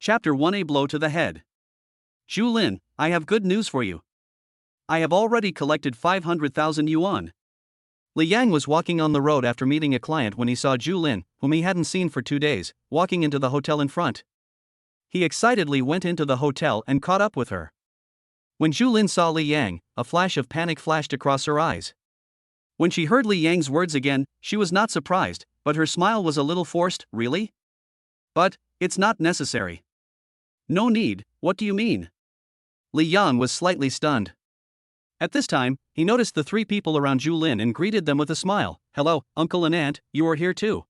Chapter 1: A Blow to the Head. Zhu Lin, I have good news for you. I have already collected 500,000 yuan. Li Yang was walking on the road after meeting a client when he saw Zhu Lin, whom he hadn't seen for 2 days, walking into the hotel in front. He excitedly went into the hotel and caught up with her. When Zhu Lin saw Li Yang, a flash of panic flashed across her eyes. When she heard Li Yang's words again, she was not surprised, but her smile was a little forced. Really? But it's not necessary. No need, what do you mean? Li Yang was slightly stunned. At this time, he noticed the 3 people around Zhu Lin and greeted them with a smile. Hello, uncle and aunt, you are here too.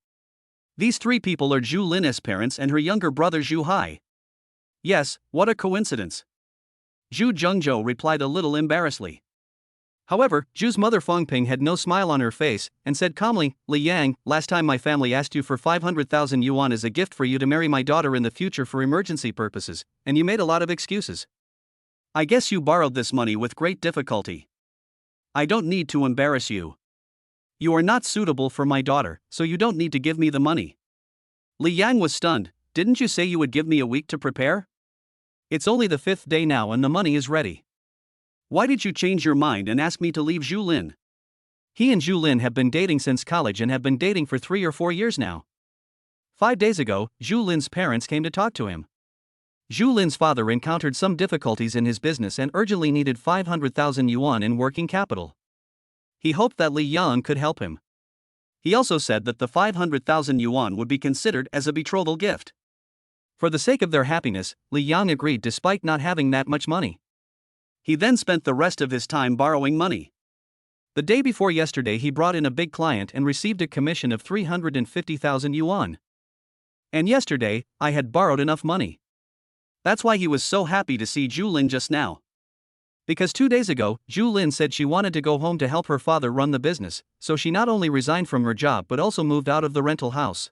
These 3 people are Zhu Lin's parents and her younger brother Zhu Hai. Yes, what a coincidence. Zhu Zhengzhou replied a little embarrassedly. However, Zhu's mother Fengping had no smile on her face and said calmly, Li Yang, last time my family asked you for 500,000 yuan as a gift for you to marry my daughter in the future for emergency purposes, and you made a lot of excuses. I guess you borrowed this money with great difficulty. I don't need to embarrass you. You are not suitable for my daughter, so you don't need to give me the money. Li Yang was stunned. Didn't you say you would give me a week to prepare? It's only the 5th day now and the money is ready. Why did you change your mind and ask me to leave Zhu Lin? He and Zhu Lin have been dating since college and have been dating for 3 or 4 years now. 5 days ago, Zhu Lin's parents came to talk to him. Zhu Lin's father encountered some difficulties in his business and urgently needed 500,000 yuan in working capital. He hoped that Li Yang could help him. He also said that the 500,000 yuan would be considered as a betrothal gift. For the sake of their happiness, Li Yang agreed despite not having that much money. He then spent the rest of his time borrowing money. The day before yesterday he brought in a big client and received a commission of 350,000 yuan. And yesterday, I had borrowed enough money. That's why he was so happy to see Zhu Lin just now. Because 2 days ago, Zhu Lin said she wanted to go home to help her father run the business, so she not only resigned from her job but also moved out of the rental house.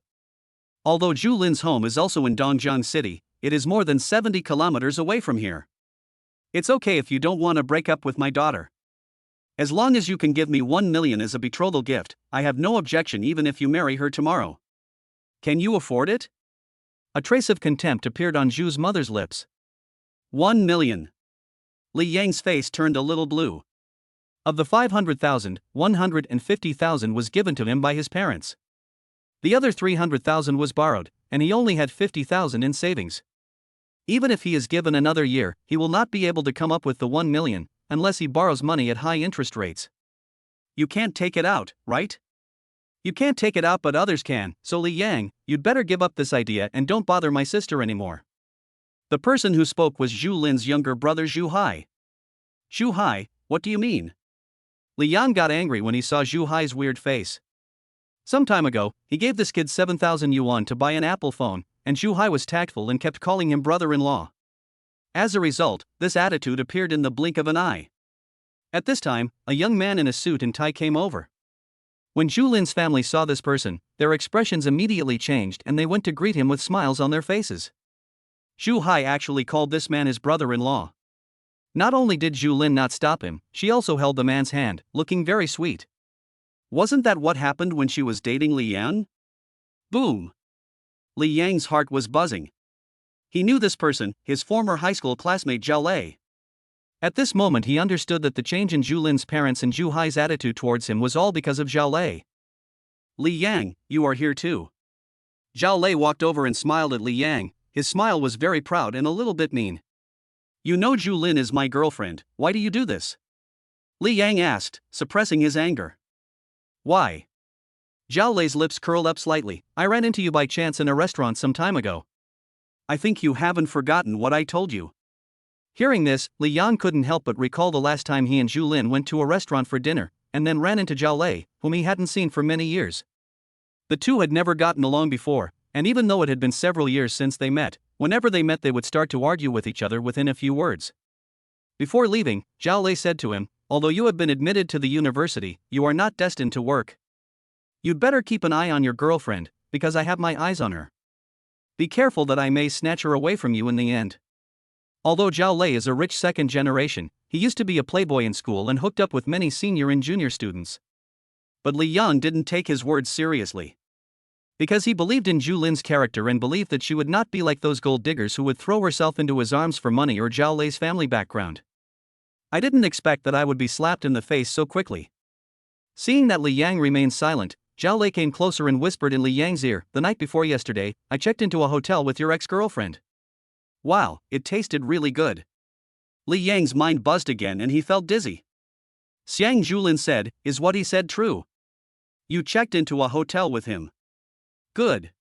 Although Zhu Lin's home is also in Dongjiang City, it is more than 70 kilometers away from here. It's okay if you don't want to break up with my daughter. As long as you can give me 1 million as a betrothal gift, I have no objection even if you marry her tomorrow. Can you afford it? A trace of contempt appeared on Zhu's mother's lips. 1 million. Li Yang's face turned a little blue. Of the 500,000, 150,000 was given to him by his parents. The other 300,000 was borrowed, and he only had 50,000 in savings. Even if he is given another year, he will not be able to come up with the 1 million, unless he borrows money at high interest rates. You can't take it out, right? You can't take it out but others can, so Li Yang, you'd better give up this idea and don't bother my sister anymore. The person who spoke was Zhu Lin's younger brother Zhu Hai. Zhu Hai, what do you mean? Li Yang got angry when he saw Zhu Hai's weird face. Some time ago, he gave this kid 7,000 yuan to buy an Apple phone, and Zhu Hai was tactful and kept calling him brother-in-law. As a result, this attitude appeared in the blink of an eye. At this time, a young man in a suit and tie came over. When Zhu Lin's family saw this person, their expressions immediately changed and they went to greet him with smiles on their faces. Zhu Hai actually called this man his brother-in-law. Not only did Zhu Lin not stop him, she also held the man's hand, looking very sweet. Wasn't that what happened when she was dating Li Yang? Boom! Li Yang's heart was buzzing. He knew this person, his former high school classmate Zhao Lei. At this moment he understood that the change in Zhu Lin's parents and Zhu Hai's attitude towards him was all because of Zhao Lei. Li Yang, you are here too. Zhao Lei walked over and smiled at Li Yang. His smile was very proud and a little bit mean. You know Zhu Lin is my girlfriend, why do you do this? Li Yang asked, suppressing his anger. Why? Zhao Lei's lips curled up slightly. I ran into you by chance in a restaurant some time ago. I think you haven't forgotten what I told you. Hearing this, Li Yang couldn't help but recall the last time he and Zhu Lin went to a restaurant for dinner, and then ran into Zhao Lei, whom he hadn't seen for many years. The two had never gotten along before, and even though it had been several years since they met, whenever they met they would start to argue with each other within a few words. Before leaving, Zhao Lei said to him, although you have been admitted to the university, you are not destined to work. You'd better keep an eye on your girlfriend, because I have my eyes on her. Be careful that I may snatch her away from you in the end. Although Zhao Lei is a rich second generation, he used to be a playboy in school and hooked up with many senior and junior students. But Li Yang didn't take his words seriously. Because he believed in Zhu Lin's character and believed that she would not be like those gold diggers who would throw herself into his arms for money or Zhao Lei's family background. I didn't expect that I would be slapped in the face so quickly. Seeing that Li Yang remained silent, Zhao Lei came closer and whispered in Li Yang's ear, "The night before yesterday, I checked into a hotel with your ex-girlfriend. Wow, it tasted really good." Li Yang's mind buzzed again and he felt dizzy. Xiang Zhulin said, "Is what he said true? You checked into a hotel with him. Good."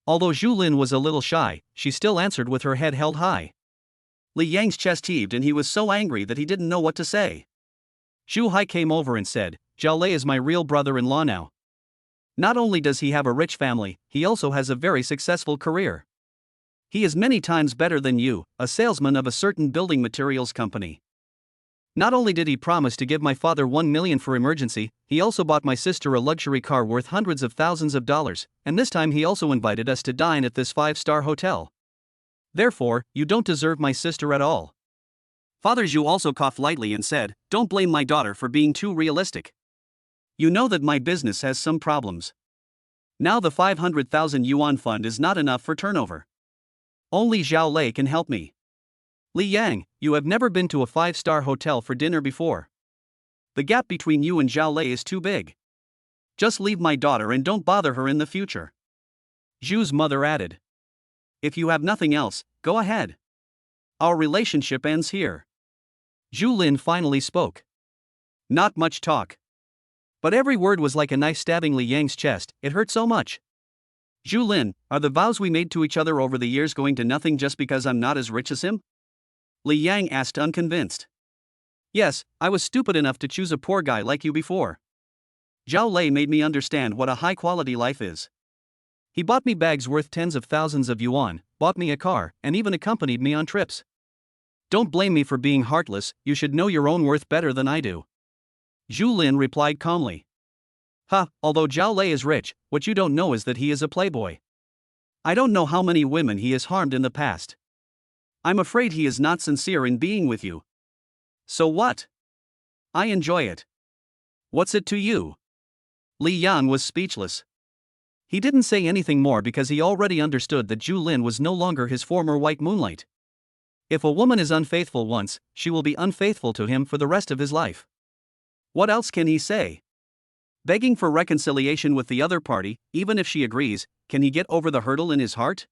Although Zhulin was a little shy, she still answered with her head held high. Li Yang's chest heaved and he was so angry that he didn't know what to say. Zhu Hai came over and said, "Zhao Lei is my real brother-in-law now. Not only does he have a rich family, he also has a very successful career. He is many times better than you, a salesman of a certain building materials company. Not only did he promise to give my father 1 million for emergency, he also bought my sister a luxury car worth hundreds of thousands of dollars, and this time he also invited us to dine at this 5-star hotel. Therefore, you don't deserve my sister at all." Father Zhu also coughed lightly and said, "Don't blame my daughter for being too realistic. You know that my business has some problems. Now the 500,000 yuan fund is not enough for turnover. Only Zhao Lei can help me. Li Yang, you have never been to a 5-star hotel for dinner before. The gap between you and Zhao Lei is too big. Just leave my daughter and don't bother her in the future." Zhu's mother added, "If you have nothing else, go ahead. Our relationship ends here." Zhu Lin finally spoke. Not much talk. But every word was like a knife stabbing Li Yang's chest, it hurt so much. "Zhu Lin, are the vows we made to each other over the years going to nothing just because I'm not as rich as him?" Li Yang asked unconvinced. "Yes, I was stupid enough to choose a poor guy like you before. Zhao Lei made me understand what a high-quality life is. He bought me bags worth tens of thousands of yuan, bought me a car, and even accompanied me on trips. Don't blame me for being heartless, you should know your own worth better than I do." Zhu Lin replied calmly. Although Zhao Lei is rich, what you don't know is that he is a playboy. I don't know how many women he has harmed in the past. I'm afraid he is not sincere in being with you. So what? I enjoy it. What's it to you?" Li Yan was speechless. He didn't say anything more because he already understood that Zhu Lin was no longer his former white moonlight. If a woman is unfaithful once, she will be unfaithful to him for the rest of his life. What else can he say? Begging for reconciliation with the other party, even if she agrees, can he get over the hurdle in his heart?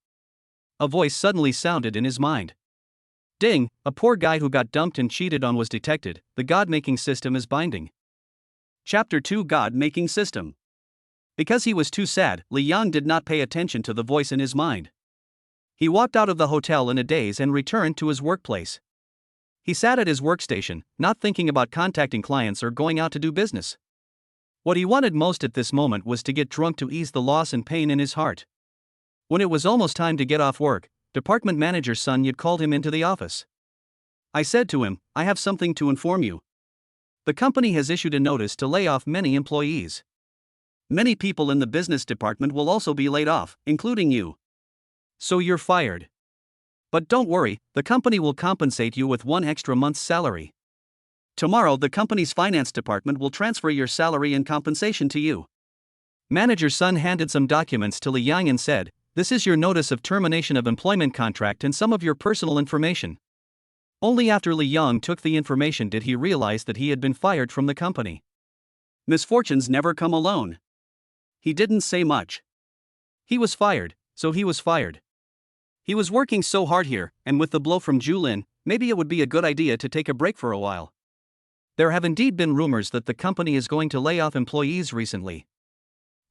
A voice suddenly sounded in his mind. Ding, a poor guy who got dumped and cheated on was detected, the God-making system is binding. Chapter 2 God-making system. Because he was too sad, Li Yang did not pay attention to the voice in his mind. He walked out of the hotel in a daze and returned to his workplace. He sat at his workstation, not thinking about contacting clients or going out to do business. What he wanted most at this moment was to get drunk to ease the loss and pain in his heart. When it was almost time to get off work, department manager Sun Yat called him into the office. I said to him, "I have something to inform you. The company has issued a notice to lay off many employees. Many people in the business department will also be laid off, including you. So you're fired. But don't worry, the company will compensate you with 1 extra month's salary. Tomorrow the company's finance department will transfer your salary and compensation to you." Manager Sun handed some documents to Li Yang and said, "This is your notice of termination of employment contract and some of your personal information." Only after Li Yang took the information did he realize that he had been fired from the company. Misfortunes never come alone. He didn't say much. He was fired, so he was fired. He was working so hard here, and with the blow from Zhu Lin, maybe it would be a good idea to take a break for a while. There have indeed been rumors that the company is going to lay off employees recently.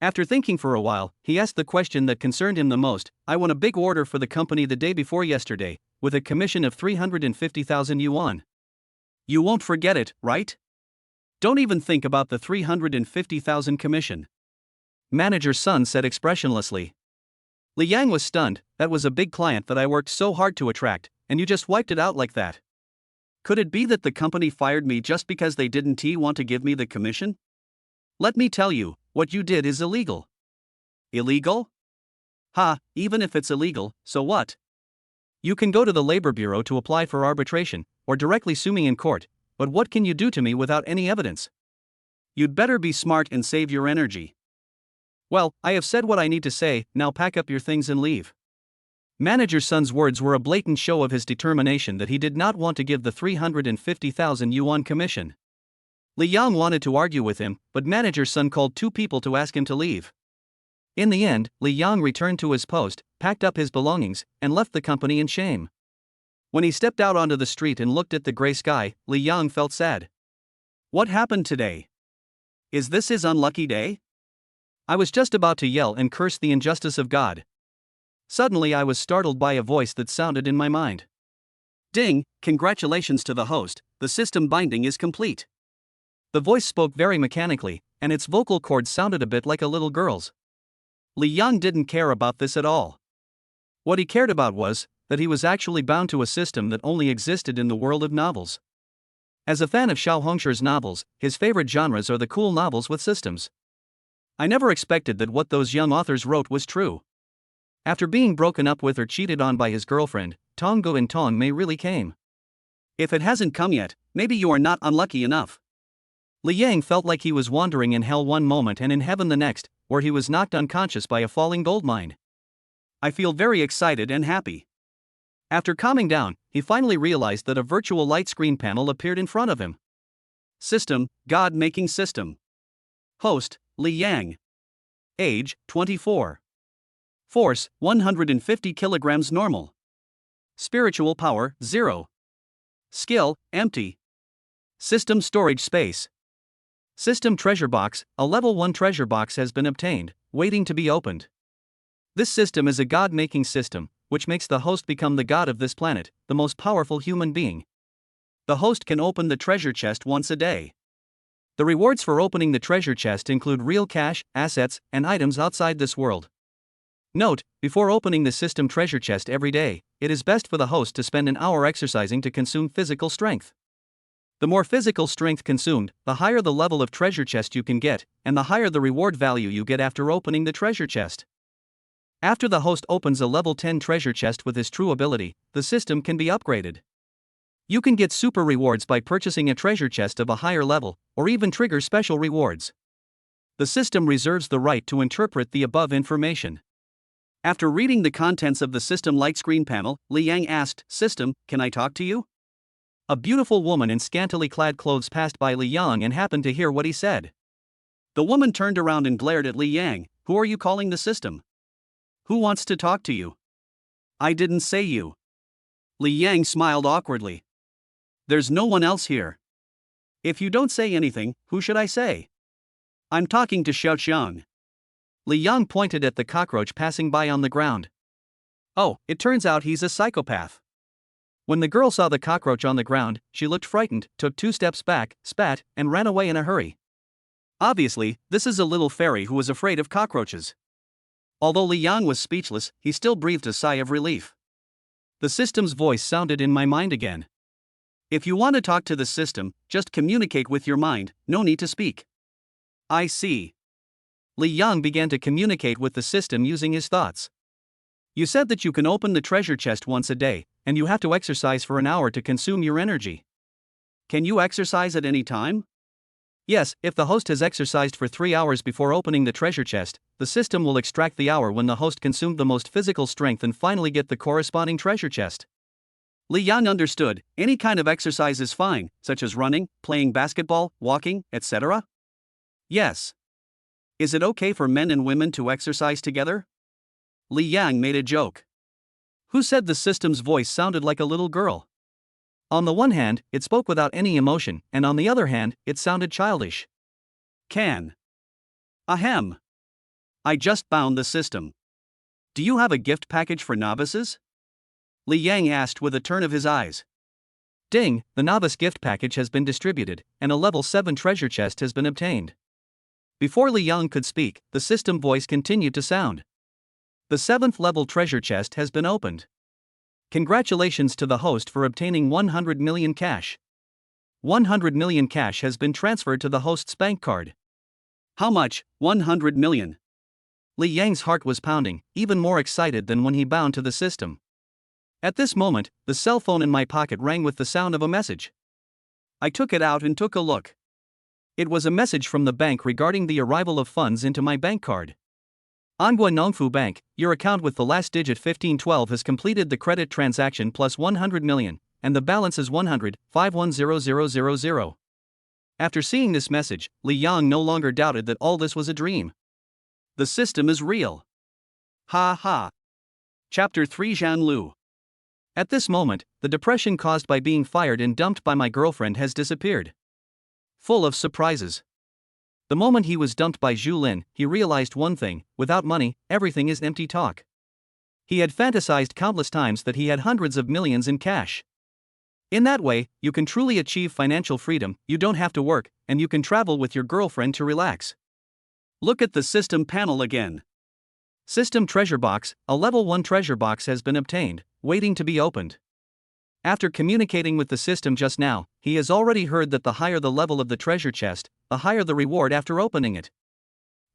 After thinking for a while, he asked the question that concerned him the most. I won a big order for the company the day before yesterday, with a commission of 350,000 yuan. You won't forget it, right? Don't even think about the 350,000 commission. Manager Sun said expressionlessly. Li Yang was stunned. That was a big client that I worked so hard to attract, and you just wiped it out like that. Could it be that the company fired me just because they didn't want to give me the commission? Let me tell you, what you did is illegal. Illegal? Even if it's illegal, so what? You can go to the labor bureau to apply for arbitration, or directly sue me in court, but what can you do to me without any evidence? You'd better be smart and save your energy. Well, I have said what I need to say, now pack up your things and leave. Manager Sun's words were a blatant show of his determination that he did not want to give the 350,000 yuan commission. Li Yang wanted to argue with him, but Manager Sun called two people to ask him to leave. In the end, Li Yang returned to his post, packed up his belongings, and left the company in shame. When he stepped out onto the street and looked at the gray sky, Li Yang felt sad. What happened today? Is this his unlucky day? I was just about to yell and curse the injustice of God. Suddenly I was startled by a voice that sounded in my mind. Ding, congratulations to the host, the system binding is complete. The voice spoke very mechanically, and its vocal cords sounded a bit like a little girl's. Li Yang didn't care about this at all. What he cared about was that he was actually bound to a system that only existed in the world of novels. As a fan of Xiao Hongshi's novels, his favorite genres are the cool novels with systems. I never expected that what those young authors wrote was true. After being broken up with or cheated on by his girlfriend, Tong Go in Tong Mei really came. If it hasn't come yet, maybe you are not unlucky enough. Li Yang felt like he was wandering in hell one moment and in heaven the next, where he was knocked unconscious by a falling gold mine. I feel very excited and happy. After calming down, he finally realized that a virtual light screen panel appeared in front of him. System, God-making system. Host, Li Yang. Age, 24. Force, 150 kilograms normal. Spiritual power, 0. Skill, empty. System storage space. System treasure box, a level 1 treasure box has been obtained, waiting to be opened. This system is a God-making system, which makes the host become the god of this planet, the most powerful human being. The host can open the treasure chest once a day. The rewards for opening the treasure chest include real cash, assets, and items outside this world. Note, before opening the system treasure chest every day, it is best for the host to spend an hour exercising to consume physical strength. The more physical strength consumed, the higher the level of treasure chest you can get, and the higher the reward value you get after opening the treasure chest. After the host opens a level 10 treasure chest with his true ability, the system can be upgraded. You can get super rewards by purchasing a treasure chest of a higher level, or even trigger special rewards. The system reserves the right to interpret the above information. After reading the contents of the system light screen panel, Li Yang asked, "System, can I talk to you?" A beautiful woman in scantily clad clothes passed by Li Yang and happened to hear what he said. The woman turned around and glared at Li Yang. "Who are you calling the system? Who wants to talk to you?" "I didn't say you." Li Yang smiled awkwardly. "There's no one else here. If you don't say anything, who should I say?" "I'm talking to Xiao." Li Yang pointed at the cockroach passing by on the ground. "Oh, it turns out he's a psychopath." When the girl saw the cockroach on the ground, she looked frightened, took 2 steps back, spat, and ran away in a hurry. Obviously, this is a little fairy who was afraid of cockroaches. Although Li Yang was speechless, he still breathed a sigh of relief. The system's voice sounded in my mind again. "If you want to talk to the system, just communicate with your mind, no need to speak." "I see." Li Yang began to communicate with the system using his thoughts. "You said that you can open the treasure chest once a day, and you have to exercise for an hour to consume your energy. Can you exercise at any time?" "Yes, if the host has exercised for 3 hours before opening the treasure chest, the system will extract the hour when the host consumed the most physical strength and finally get the corresponding treasure chest." Li Yang understood. Any kind of exercise is fine, such as running, playing basketball, walking, etc. "Yes." "Is it okay for men and women to exercise together?" Li Yang made a joke. Who said the system's voice sounded like a little girl? On the one hand, it spoke without any emotion, and on the other hand, it sounded childish. "Can." "Ahem. I just found the system. Do you have a gift package for novices?" Li Yang asked with a turn of his eyes. Ding, the novice gift package has been distributed, and a level 7 treasure chest has been obtained. Before Li Yang could speak, the system voice continued to sound. The 7th level treasure chest has been opened. Congratulations to the host for obtaining 100 million cash. 100 million cash has been transferred to the host's bank card. "How much? 100 million. Li Yang's heart was pounding, even more excited than when he bound to the system. At this moment, the cell phone in my pocket rang with the sound of a message. I took it out and took a look. It was a message from the bank regarding the arrival of funds into my bank card. Anguan Nongfu Bank, your account with the last digit 1512 has completed the credit transaction plus 100 million, and the balance is 100,510,000. After seeing this message, Li Yang no longer doubted that all this was a dream. The system is real. Ha ha. Chapter 3 Zhan Lu. At this moment, the depression caused by being fired and dumped by my girlfriend has disappeared. Full of surprises. The moment he was dumped by Zhu Lin, he realized one thing: without money, everything is empty talk. He had fantasized countless times that he had hundreds of millions in cash. In that way, you can truly achieve financial freedom, you don't have to work, and you can travel with your girlfriend to relax. Look at the system panel again. System treasure box, a level 1 treasure box has been obtained, waiting to be opened. After communicating with the system just now, he has already heard that the higher the level of the treasure chest, the higher the reward after opening it.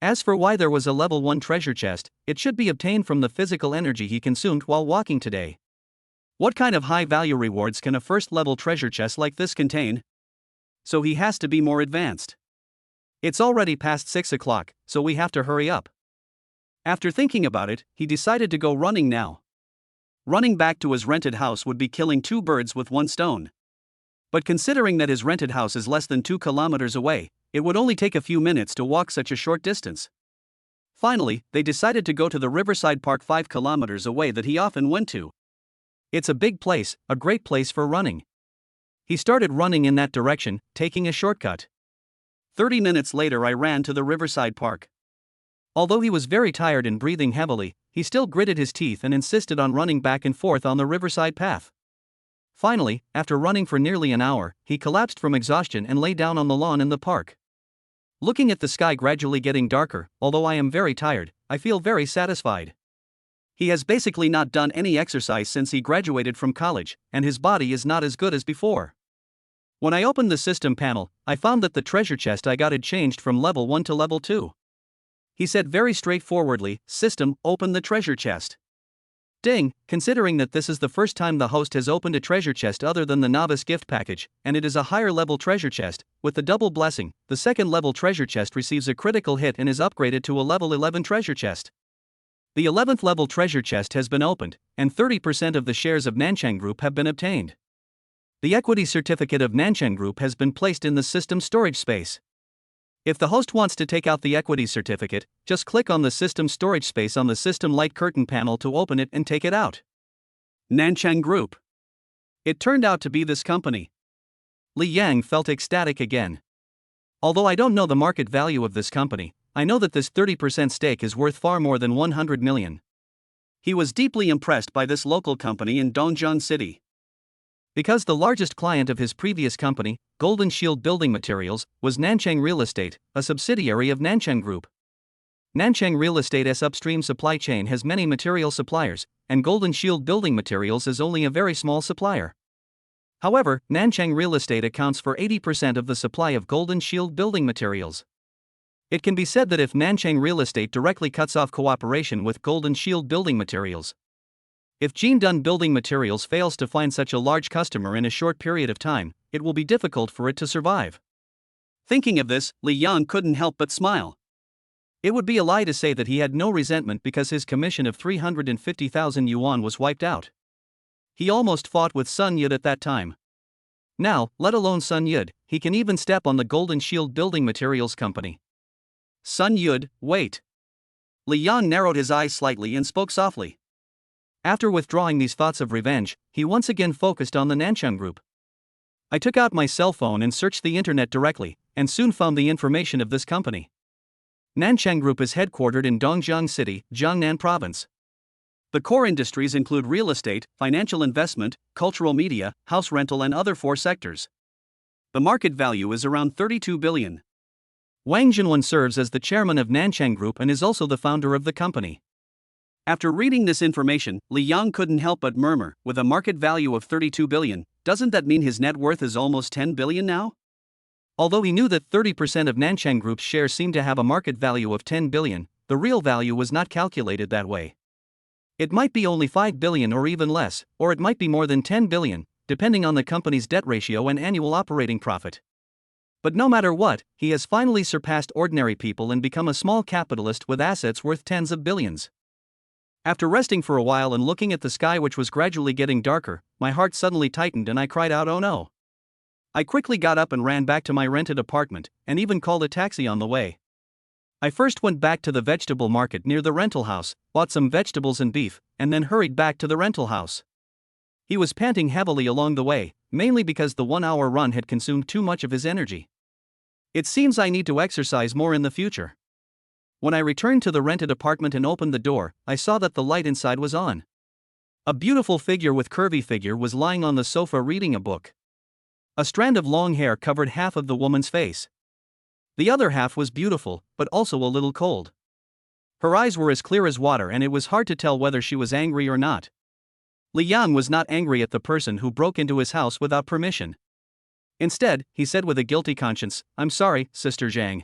As for why there was a level 1 treasure chest, it should be obtained from the physical energy he consumed while walking today. What kind of high-value rewards can a first-level treasure chest like this contain? So he has to be more advanced. It's already past 6 o'clock, so we have to hurry up. After thinking about it, he decided to go running now. Running back to his rented house would be killing 2 birds with 1 stone. But considering that his rented house is less than 2 kilometers away, it would only take a few minutes to walk such a short distance. Finally, they decided to go to the riverside park 5 kilometers away that he often went to. It's a big place, a great place for running. He started running in that direction, taking a shortcut. 30 minutes later I ran to the riverside park. Although he was very tired and breathing heavily, he still gritted his teeth and insisted on running back and forth on the riverside path. Finally, after running for nearly an hour, he collapsed from exhaustion and lay down on the lawn in the park. Looking at the sky gradually getting darker, although I am very tired, I feel very satisfied. He has basically not done any exercise since he graduated from college, and his body is not as good as before. When I opened the system panel, I found that the treasure chest I got had changed from level 1 to level 2. He said very straightforwardly, "System, open the treasure chest." Ding, considering that this is the first time the host has opened a treasure chest other than the novice gift package, and it is a higher level treasure chest, with the double blessing, the second level treasure chest receives a critical hit and is upgraded to a level 11 treasure chest. The 11th level treasure chest has been opened, and 30% of the shares of Nanchang Group have been obtained. The equity certificate of Nanchang Group has been placed in the system storage space. If the host wants to take out the equity certificate, just click on the system storage space on the system light curtain panel to open it and take it out. Nanchang Group. It turned out to be this company. Li Yang felt ecstatic again. Although I don't know the market value of this company, I know that this 30% stake is worth far more than 100 million. He was deeply impressed by this local company in Dongjiang City. Because the largest client of his previous company, Golden Shield Building Materials, was Nanchang Real Estate, a subsidiary of Nanchang Group. Nanchang Real Estate's upstream supply chain has many material suppliers, and Golden Shield Building Materials is only a very small supplier. However, Nanchang Real Estate accounts for 80% of the supply of Golden Shield Building Materials. It can be said that if Nanchang Real Estate directly cuts off cooperation with Golden Shield Building Materials, if Jindun Building Materials fails to find such a large customer in a short period of time, it will be difficult for it to survive. Thinking of this, Li Yang couldn't help but smile. It would be a lie to say that he had no resentment because his commission of 350,000 yuan was wiped out. He almost fought with Sun Yud at that time. Now, let alone Sun Yud, he can even step on the Golden Shield Building Materials company. Sun Yud, wait. Li Yang narrowed his eyes slightly and spoke softly. After withdrawing these thoughts of revenge, he once again focused on the Nanchang Group. I took out my cell phone and searched the internet directly, and soon found the information of this company. Nanchang Group is headquartered in Dongjiang City, Jiangnan Province. The core industries include real estate, financial investment, cultural media, house rental and other 4 sectors. The market value is around 32 billion. Wang Jinwen serves as the chairman of Nanchang Group and is also the founder of the company. After reading this information, Li Yang couldn't help but murmur, with a market value of 32 billion, doesn't that mean his net worth is almost 10 billion now? Although he knew that 30% of Nanchang Group's shares seemed to have a market value of 10 billion, the real value was not calculated that way. It might be only 5 billion or even less, or it might be more than 10 billion, depending on the company's debt ratio and annual operating profit. But no matter what, he has finally surpassed ordinary people and become a small capitalist with assets worth tens of billions. After resting for a while and looking at the sky, which was gradually getting darker, my heart suddenly tightened and I cried out, "Oh no." I quickly got up and ran back to my rented apartment, and even called a taxi on the way. I first went back to the vegetable market near the rental house, bought some vegetables and beef, and then hurried back to the rental house. He was panting heavily along the way, mainly because the 1-hour run had consumed too much of his energy. It seems I need to exercise more in the future. When I returned to the rented apartment and opened the door, I saw that the light inside was on. A beautiful figure with curvy figure was lying on the sofa reading a book. A strand of long hair covered half of the woman's face. The other half was beautiful, but also a little cold. Her eyes were as clear as water and it was hard to tell whether she was angry or not. Li Yang was not angry at the person who broke into his house without permission. Instead, he said with a guilty conscience, "I'm sorry, Sister Zhang.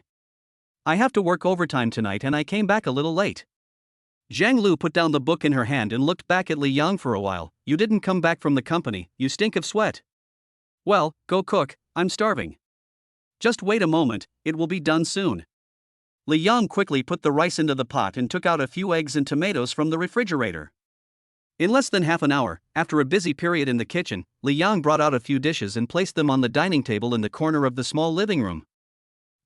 I have to work overtime tonight and I came back a little late." Zhang Lu put down the book in her hand and looked back at Li Yang for a while. "You didn't come back from the company, you stink of sweat." "Well, go cook, I'm starving." "Just wait a moment, it will be done soon." Li Yang quickly put the rice into the pot and took out a few eggs and tomatoes from the refrigerator. In less than half an hour, after a busy period in the kitchen, Li Yang brought out a few dishes and placed them on the dining table in the corner of the small living room.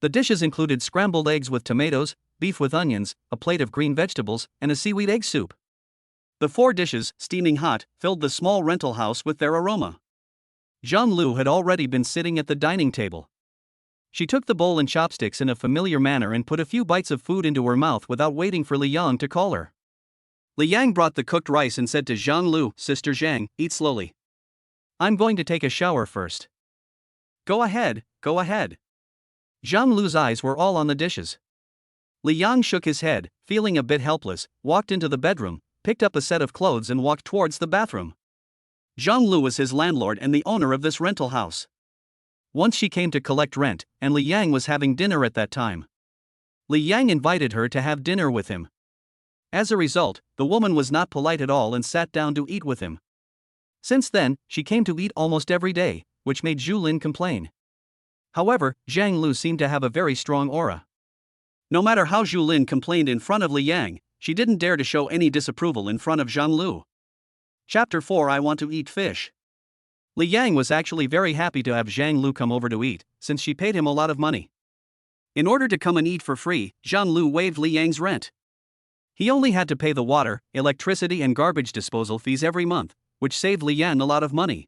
The dishes included scrambled eggs with tomatoes, beef with onions, a plate of green vegetables, and a seaweed egg soup. The 4 dishes, steaming hot, filled the small rental house with their aroma. Zhang Lu had already been sitting at the dining table. She took the bowl and chopsticks in a familiar manner and put a few bites of food into her mouth without waiting for Li Yang to call her. Li Yang brought the cooked rice and said to Zhang Lu, "Sister Zhang, eat slowly. I'm going to take a shower first." Go ahead, go ahead." Zhang Lu's eyes were all on the dishes. Li Yang shook his head, feeling a bit helpless, walked into the bedroom, picked up a set of clothes and walked towards the bathroom. Zhang Lu was his landlord and the owner of this rental house. Once she came to collect rent, and Li Yang was having dinner at that time. Li Yang invited her to have dinner with him. As a result, the woman was not polite at all and sat down to eat with him. Since then, she came to eat almost every day, which made Zhu Lin complain. However, Zhang Lu seemed to have a very strong aura. No matter how Zhu Lin complained in front of Li Yang, she didn't dare to show any disapproval in front of Zhang Lu. Chapter 4 I Want to Eat Fish. Li Yang was actually very happy to have Zhang Lu come over to eat, since she paid him a lot of money. In order to come and eat for free, Zhang Lu waived Li Yang's rent. He only had to pay the water, electricity and garbage disposal fees every month, which saved Li Yang a lot of money.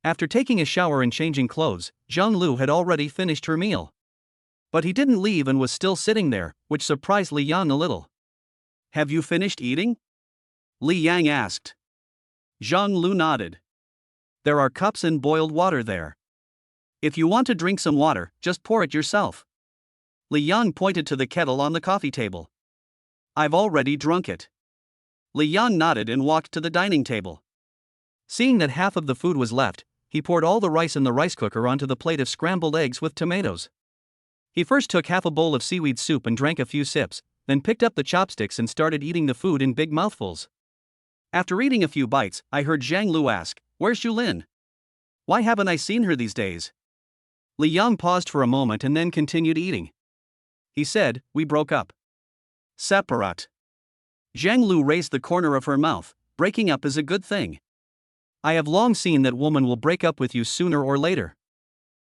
After taking a shower and changing clothes, Zhang Lu had already finished her meal. But he didn't leave and was still sitting there, which surprised Li Yang a little. "Have you finished eating?" Li Yang asked. Zhang Lu nodded. "There are cups and boiled water there. If you want to drink some water, just pour it yourself." Li Yang pointed to the kettle on the coffee table. "I've already drunk it." Li Yang nodded and walked to the dining table. Seeing that half of the food was left, he poured all the rice in the rice cooker onto the plate of scrambled eggs with tomatoes. He first took half a bowl of seaweed soup and drank a few sips, then picked up the chopsticks and started eating the food in big mouthfuls. After eating a few bites, I heard Zhang Lu ask, "Where's Zhu Lin? Why haven't I seen her these days?" Li Yang paused for a moment and then continued eating. He said, "We broke up." Separate. Zhang Lu raised the corner of her mouth. "Breaking up is a good thing. I have long seen that woman will break up with you sooner or later."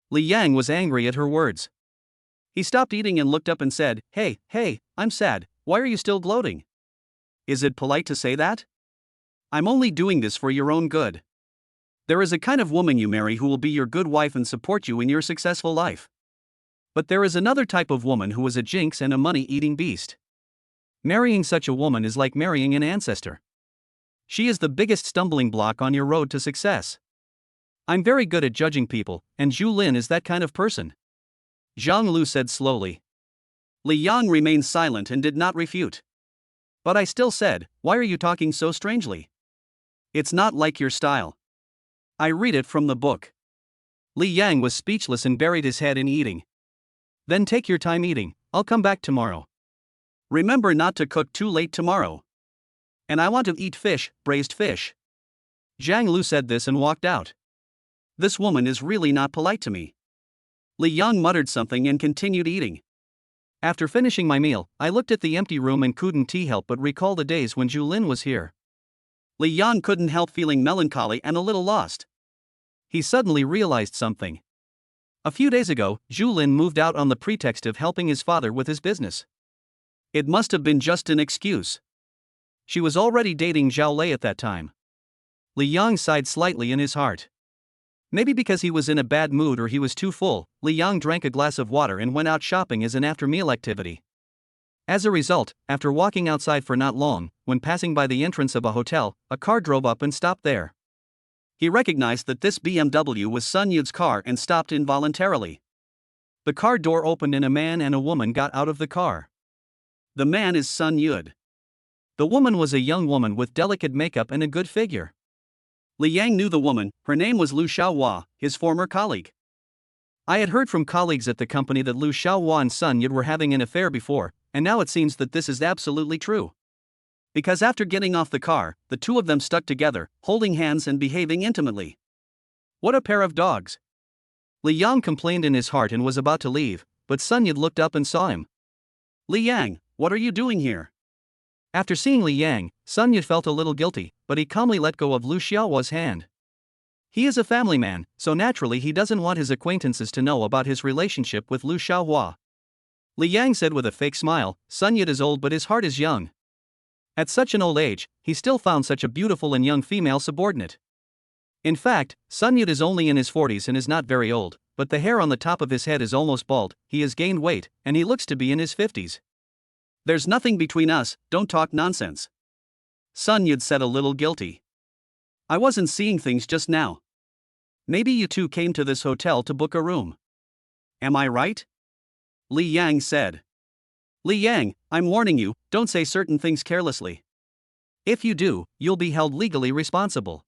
Li Yang was angry at her words. He stopped eating and looked up and said, Hey, I'm sad, why are you still gloating? Is it polite to say that? I'm only doing this for your own good. There is a kind of woman you marry who will be your good wife and support you in your successful life. But there is another type of woman who is a jinx and a money-eating beast. Marrying such a woman is like marrying an ancestor. She is the biggest stumbling block on your road to success. I'm very good at judging people, and Zhu Lin is that kind of person. Zhang Lu said slowly. Li Yang remained silent and did not refute. But I still said, "Why are you talking so strangely? It's not like your style. I read it from the book." Li Yang was speechless and buried his head in eating. "Then take your time eating, I'll come back tomorrow. Remember not to cook too late tomorrow. And I want to eat fish, braised fish." Zhang Lu said this and walked out. This woman is really not polite to me. Li Yang muttered something and continued eating. After finishing my meal, I looked at the empty room and couldn't help but recall the days when Julin was here. Li Yang couldn't help feeling melancholy and a little lost. He suddenly realized something. A few days ago, Julin moved out on the pretext of helping his father with his business. It must have been just an excuse. She was already dating Xiao Lei at that time. Li Yang sighed slightly in his heart. Maybe because he was in a bad mood or he was too full, Li Yang drank a glass of water and went out shopping as an after-meal activity. As a result, after walking outside for not long, when passing by the entrance of a hotel, a car drove up and stopped there. He recognized that this BMW was Sun Yud's car and stopped involuntarily. The car door opened and a man and a woman got out of the car. The man is Sun Yud. The woman was a young woman with delicate makeup and a good figure. Li Yang knew the woman. Her name was Lu Xiaohua, his former colleague. I had heard from colleagues at the company that Lu Xiaohua and Sun Yud were having an affair before, and now it seems that this is absolutely true. Because after getting off the car, the two of them stuck together, holding hands and behaving intimately. What a pair of dogs! Li Yang complained in his heart and was about to leave, but Sun Yud looked up and saw him. Li Yang, what are you doing here? After seeing Li Yang, Sun Yud felt a little guilty, but he calmly let go of Lu Xiaohua's hand. He is a family man, so naturally he doesn't want his acquaintances to know about his relationship with Lu Xiaohua. Li Yang said with a fake smile, Sun Yud is old but his heart is young. At such an old age, he still found such a beautiful and young female subordinate. In fact, Sun Yud is only in his 40s and is not very old, but the hair on the top of his head is almost bald, he has gained weight, and he looks to be in his 50s. There's nothing between us, don't talk nonsense. Sun Yud said a little guilty. I wasn't seeing things just now. Maybe you two came to this hotel to book a room. Am I right? Li Yang said. Li Yang, I'm warning you, don't say certain things carelessly. If you do, you'll be held legally responsible.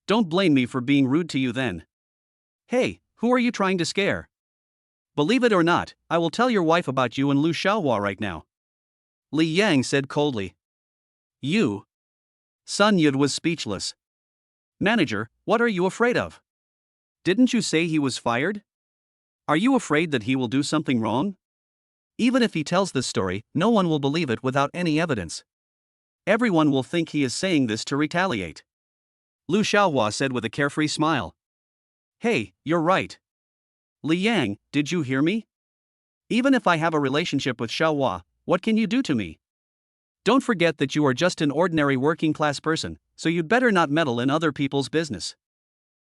Don't blame me for being rude to you then. Hey, who are you trying to scare? Believe it or not, I will tell your wife about you and Lu Xiaohua right now. Li Yang said coldly. You? Sun Yud was speechless. Manager, what are you afraid of? Didn't you say he was fired? Are you afraid that he will do something wrong? Even if he tells this story, no one will believe it without any evidence. Everyone will think he is saying this to retaliate. Lu Xiaohua said with a carefree smile. Hey, you're right. Li Yang, did you hear me? Even if I have a relationship with Xiaohua, what can you do to me? Don't forget that you are just an ordinary working-class person, so you'd better not meddle in other people's business.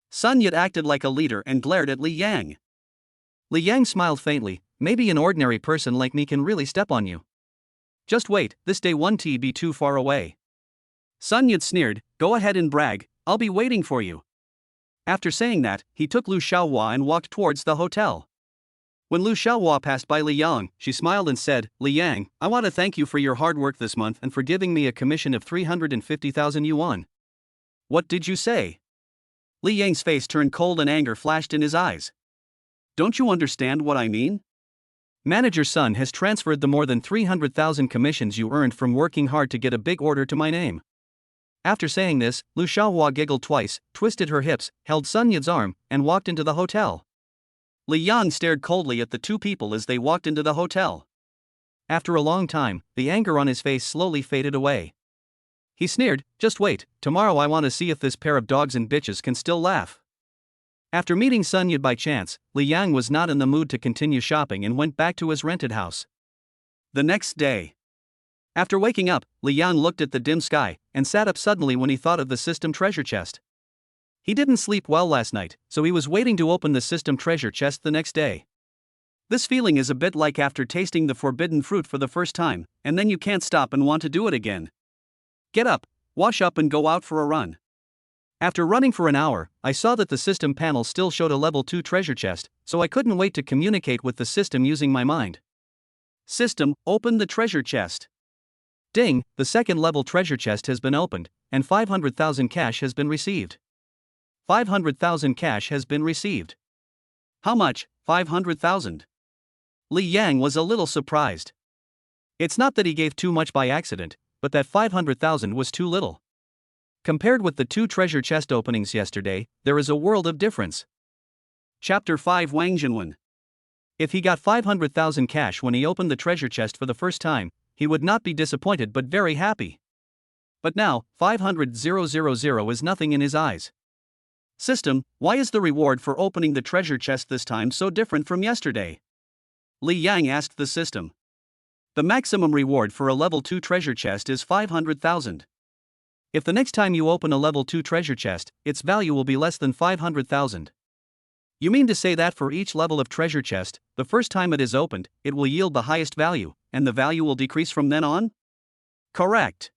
Sun Yud acted like a leader and glared at Li Yang. Li Yang smiled faintly. Maybe an ordinary person like me can really step on you. Just wait, this day won't be too far away. Sun Yud sneered, go ahead and brag, I'll be waiting for you. After saying that, he took Lu Xiaohua and walked towards the hotel. When Lu Xiaohua passed by Li Yang, she smiled and said, Li Yang, I want to thank you for your hard work this month and for giving me a commission of 350,000 yuan. What did you say? Li Yang's face turned cold and anger flashed in his eyes. Don't you understand what I mean? Manager Sun has transferred the more than 300,000 commissions you earned from working hard to get a big order to my name. After saying this, Lu Xiaohua giggled twice, twisted her hips, held Sun Yud's arm, and walked into the hotel. Li Yang stared coldly at the two people as they walked into the hotel. After a long time, the anger on his face slowly faded away. He sneered, just wait, tomorrow I want to see if this pair of dogs and bitches can still laugh. After meeting Sun Yud by chance, Li Yang was not in the mood to continue shopping and went back to his rented house. The next day. After waking up, Li Yang looked at the dim sky, and sat up suddenly when he thought of the system treasure chest. He didn't sleep well last night, so he was waiting to open the system treasure chest the next day. This feeling is a bit like after tasting the forbidden fruit for the first time, and then you can't stop and want to do it again. Get up, wash up and go out for a run. After running for an hour, I saw that the system panel still showed a level 2 treasure chest, so I couldn't wait to communicate with the system using my mind. System, open the treasure chest. Ding, the second level treasure chest has been opened, and 500,000 cash has been received. 500,000 cash has been received. How much? 500,000. Li Yang was a little surprised. It's not that he gave too much by accident, but that 500,000 was too little. Compared with the 2 treasure chest openings yesterday, there is a world of difference. Chapter 5 Wang Jinwen If he got 500,000 cash when he opened the treasure chest for the first time, he would not be disappointed but very happy. But now, 500,000 is nothing in his eyes. System, why is the reward for opening the treasure chest this time so different from yesterday? Li Yang asked the system. The maximum reward for a level 2 treasure chest is 500,000. If the next time you open a level 2 treasure chest, its value will be less than 500,000. You mean to say that for each level of treasure chest, the first time it is opened, it will yield the highest value, and the value will decrease from then on? Correct.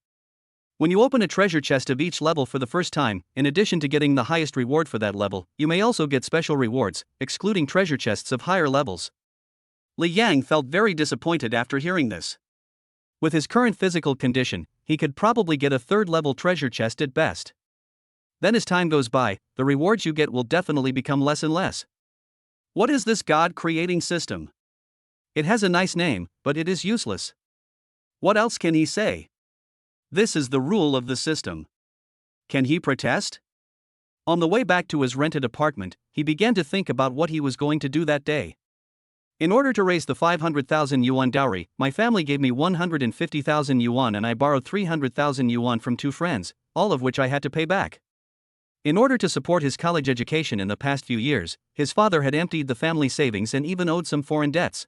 When you open a treasure chest of each level for the first time, in addition to getting the highest reward for that level, you may also get special rewards, excluding treasure chests of higher levels. Li Yang felt very disappointed after hearing this. With his current physical condition, he could probably get a third-level treasure chest at best. Then as time goes by, the rewards you get will definitely become less and less. What is this God-creating system? It has a nice name, but it is useless. What else can he say? This is the rule of the system. Can he protest? On the way back to his rented apartment, he began to think about what he was going to do that day. In order to raise the 500,000 yuan dowry, my family gave me 150,000 yuan and I borrowed 300,000 yuan from 2 friends, all of which I had to pay back. In order to support his college education in the past few years, his father had emptied the family savings and even owed some foreign debts.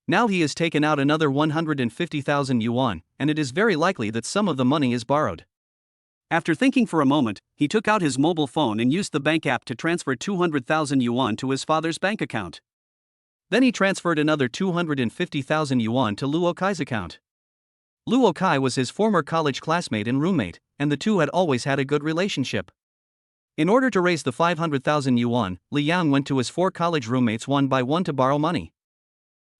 Now he has taken out another 150,000 yuan, and it is very likely that some of the money is borrowed. After thinking for a moment, he took out his mobile phone and used the bank app to transfer 200,000 yuan to his father's bank account. Then he transferred another 250,000 yuan to Luo Kai's account. Luo Kai was his former college classmate and roommate, and the two had always had a good relationship. In order to raise the 500,000 yuan, Li Yang went to his 4 college roommates one by one to borrow money.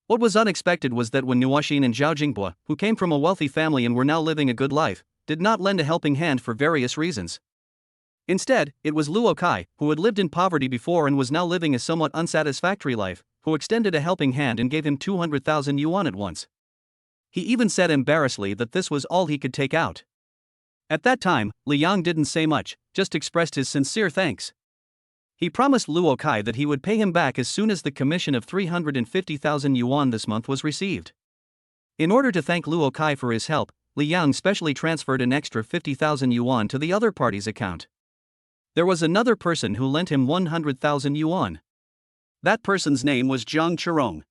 What was unexpected was that when Nuoxin and Zhao Jingbua, who came from a wealthy family and were now living a good life, did not lend a helping hand for various reasons. Instead, it was Luo Kai, who had lived in poverty before and was now living a somewhat unsatisfactory life, who extended a helping hand and gave him 200,000 yuan at once. He even said embarrassedly that this was all he could take out. At that time, Li Yang didn't say much, just expressed his sincere thanks. He promised Luo Kai that he would pay him back as soon as the commission of 350,000 yuan this month was received. In order to thank Luo Kai for his help, Li Yang specially transferred an extra 50,000 yuan to the other party's account. There was another person who lent him 100,000 yuan. That person's name was Zhang Chirong.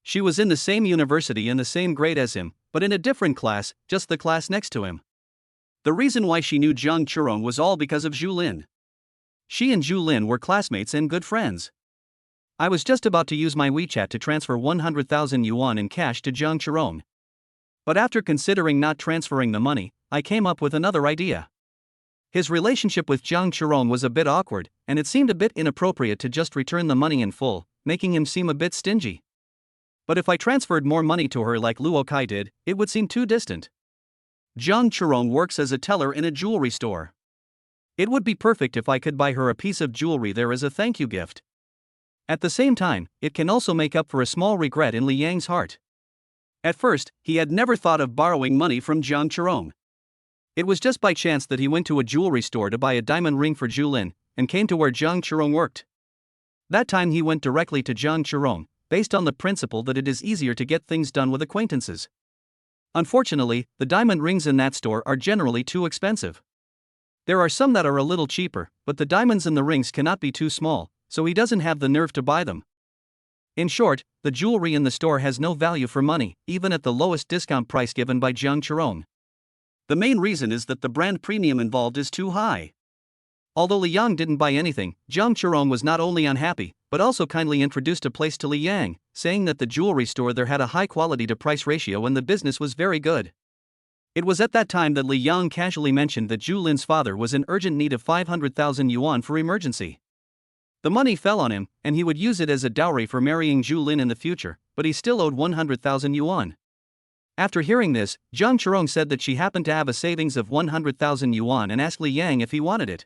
She was in the same university and the same grade as him, but in a different class, just the class next to him. The reason why she knew Zhang Chirong was all because of Zhu Lin. She and Zhu Lin were classmates and good friends. I was just about to use my WeChat to transfer 100,000 yuan in cash to Zhang Chirong. But after considering not transferring the money, I came up with another idea. His relationship with Zhang Chirong was a bit awkward, and it seemed a bit inappropriate to just return the money in full, making him seem a bit stingy. But if I transferred more money to her like Luo Kai did, it would seem too distant. Zhang Chirong works as a teller in a jewelry store. It would be perfect if I could buy her a piece of jewelry there as a thank you gift. At the same time, it can also make up for a small regret in Li Yang's heart. At first, he had never thought of borrowing money from Zhang Chirong. It was just by chance that he went to a jewelry store to buy a diamond ring for Zhu Lin, and came to where Zhang Chirong worked. That time he went directly to Zhang Chirong, based on the principle that it is easier to get things done with acquaintances. Unfortunately, the diamond rings in that store are generally too expensive. There are some that are a little cheaper, but the diamonds in the rings cannot be too small, so he doesn't have the nerve to buy them. In short, the jewelry in the store has no value for money, even at the lowest discount price given by Zhang Chirong. The main reason is that the brand premium involved is too high. Although Li Yang didn't buy anything, Zhang Chirong was not only unhappy, but also kindly introduced a place to Li Yang, saying that the jewelry store there had a high quality to price ratio and the business was very good. It was at that time that Li Yang casually mentioned that Zhu Lin's father was in urgent need of 500,000 yuan for emergency. The money fell on him, and he would use it as a dowry for marrying Zhu Lin in the future, but he still owed 100,000 yuan. After hearing this, Zhang Chirong said that she happened to have a savings of 100,000 yuan and asked Li Yang if he wanted it.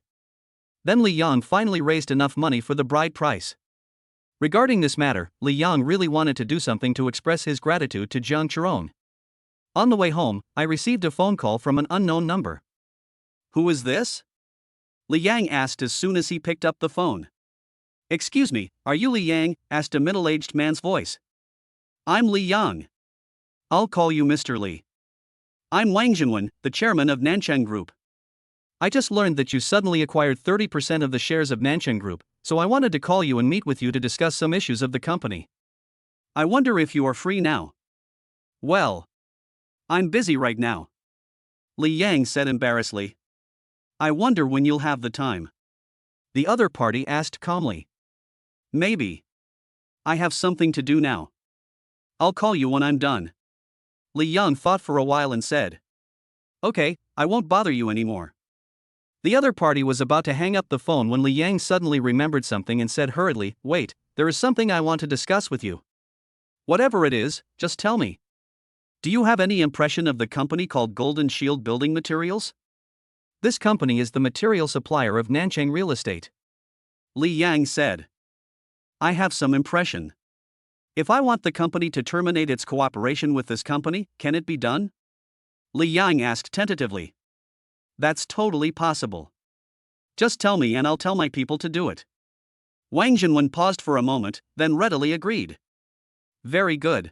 Then Li Yang finally raised enough money for the bride price. Regarding this matter, Li Yang really wanted to do something to express his gratitude to Zhang Chirong. On the way home, I received a phone call from an unknown number. "Who is this?" Li Yang asked as soon as he picked up the phone. Excuse me, are you Li Yang? Asked a middle-aged man's voice. I'm Li Yang. I'll call you Mr. Li. I'm Wang Jinwen, the chairman of Nancheng Group. I just learned that you suddenly acquired 30% of the shares of Nancheng Group, so I wanted to call you and meet with you to discuss some issues of the company. I wonder if you are free now. Well, I'm busy right now. Li Yang said embarrassedly. I wonder when you'll have the time. The other party asked calmly. Maybe. I have something to do now. I'll call you when I'm done. Li Yang thought for a while and said. Okay, I won't bother you anymore. The other party was about to hang up the phone when Li Yang suddenly remembered something and said hurriedly, Wait, there is something I want to discuss with you. Whatever it is, just tell me. Do you have any impression of the company called Golden Shield Building Materials? This company is the material supplier of Nancheng real estate. Li Yang said. I have some impression. If I want the company to terminate its cooperation with this company, can it be done? Li Yang asked tentatively. That's totally possible. Just tell me and I'll tell my people to do it. Wang Jinwen paused for a moment, then readily agreed. Very good.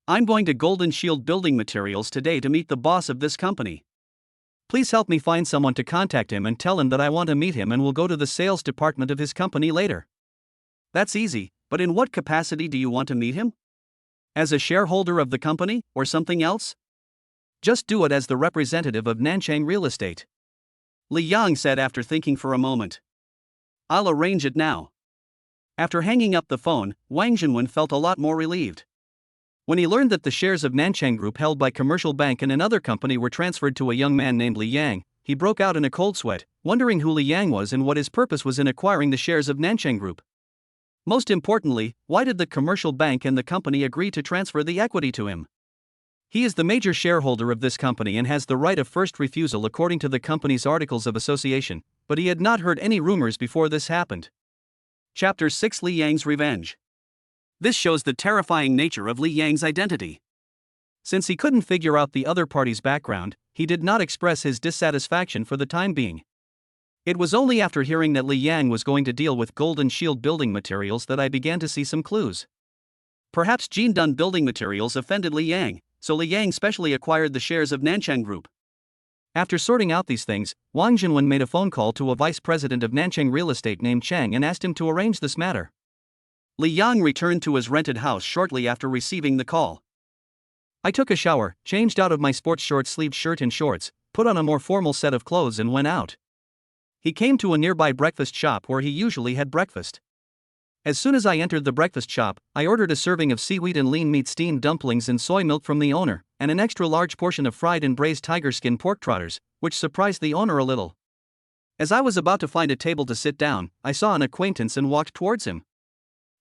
I'm going to Golden Shield Building Materials today to meet the boss of this company. Please help me find someone to contact him and tell him that I want to meet him and will go to the sales department of his company later. That's easy, but in what capacity do you want to meet him? As a shareholder of the company, or something else? Just do it as the representative of Nancheng Real Estate. Li Yang said after thinking for a moment. I'll arrange it now. After hanging up the phone, Wang Jinwen felt a lot more relieved. When he learned that the shares of Nancheng Group held by Commercial Bank and another company were transferred to a young man named Li Yang, he broke out in a cold sweat, wondering who Li Yang was and what his purpose was in acquiring the shares of Nancheng Group. Most importantly, why did the Commercial Bank and the company agree to transfer the equity to him? He is the major shareholder of this company and has the right of first refusal according to the company's Articles of Association, but he had not heard any rumors before this happened. Chapter 6 Li Yang's Revenge. This shows the terrifying nature of Li Yang's identity. Since he couldn't figure out the other party's background, he did not express his dissatisfaction for the time being. It was only after hearing that Li Yang was going to deal with Golden Shield Building Materials that I began to see some clues. Perhaps Jindun Building Materials offended Li Yang, so Li Yang specially acquired the shares of Nancheng Group. After sorting out these things, Wang Jinwen made a phone call to a vice president of Nancheng Real Estate named Chang and asked him to arrange this matter. Li Yang returned to his rented house shortly after receiving the call. I took a shower, changed out of my sports short-sleeved shirt and shorts, put on a more formal set of clothes and went out. He came to a nearby breakfast shop where he usually had breakfast. As soon as I entered the breakfast shop, I ordered a serving of seaweed and lean meat steamed dumplings and soy milk from the owner, and an extra large portion of fried and braised tiger skin pork trotters, which surprised the owner a little. As I was about to find a table to sit down, I saw an acquaintance and walked towards him.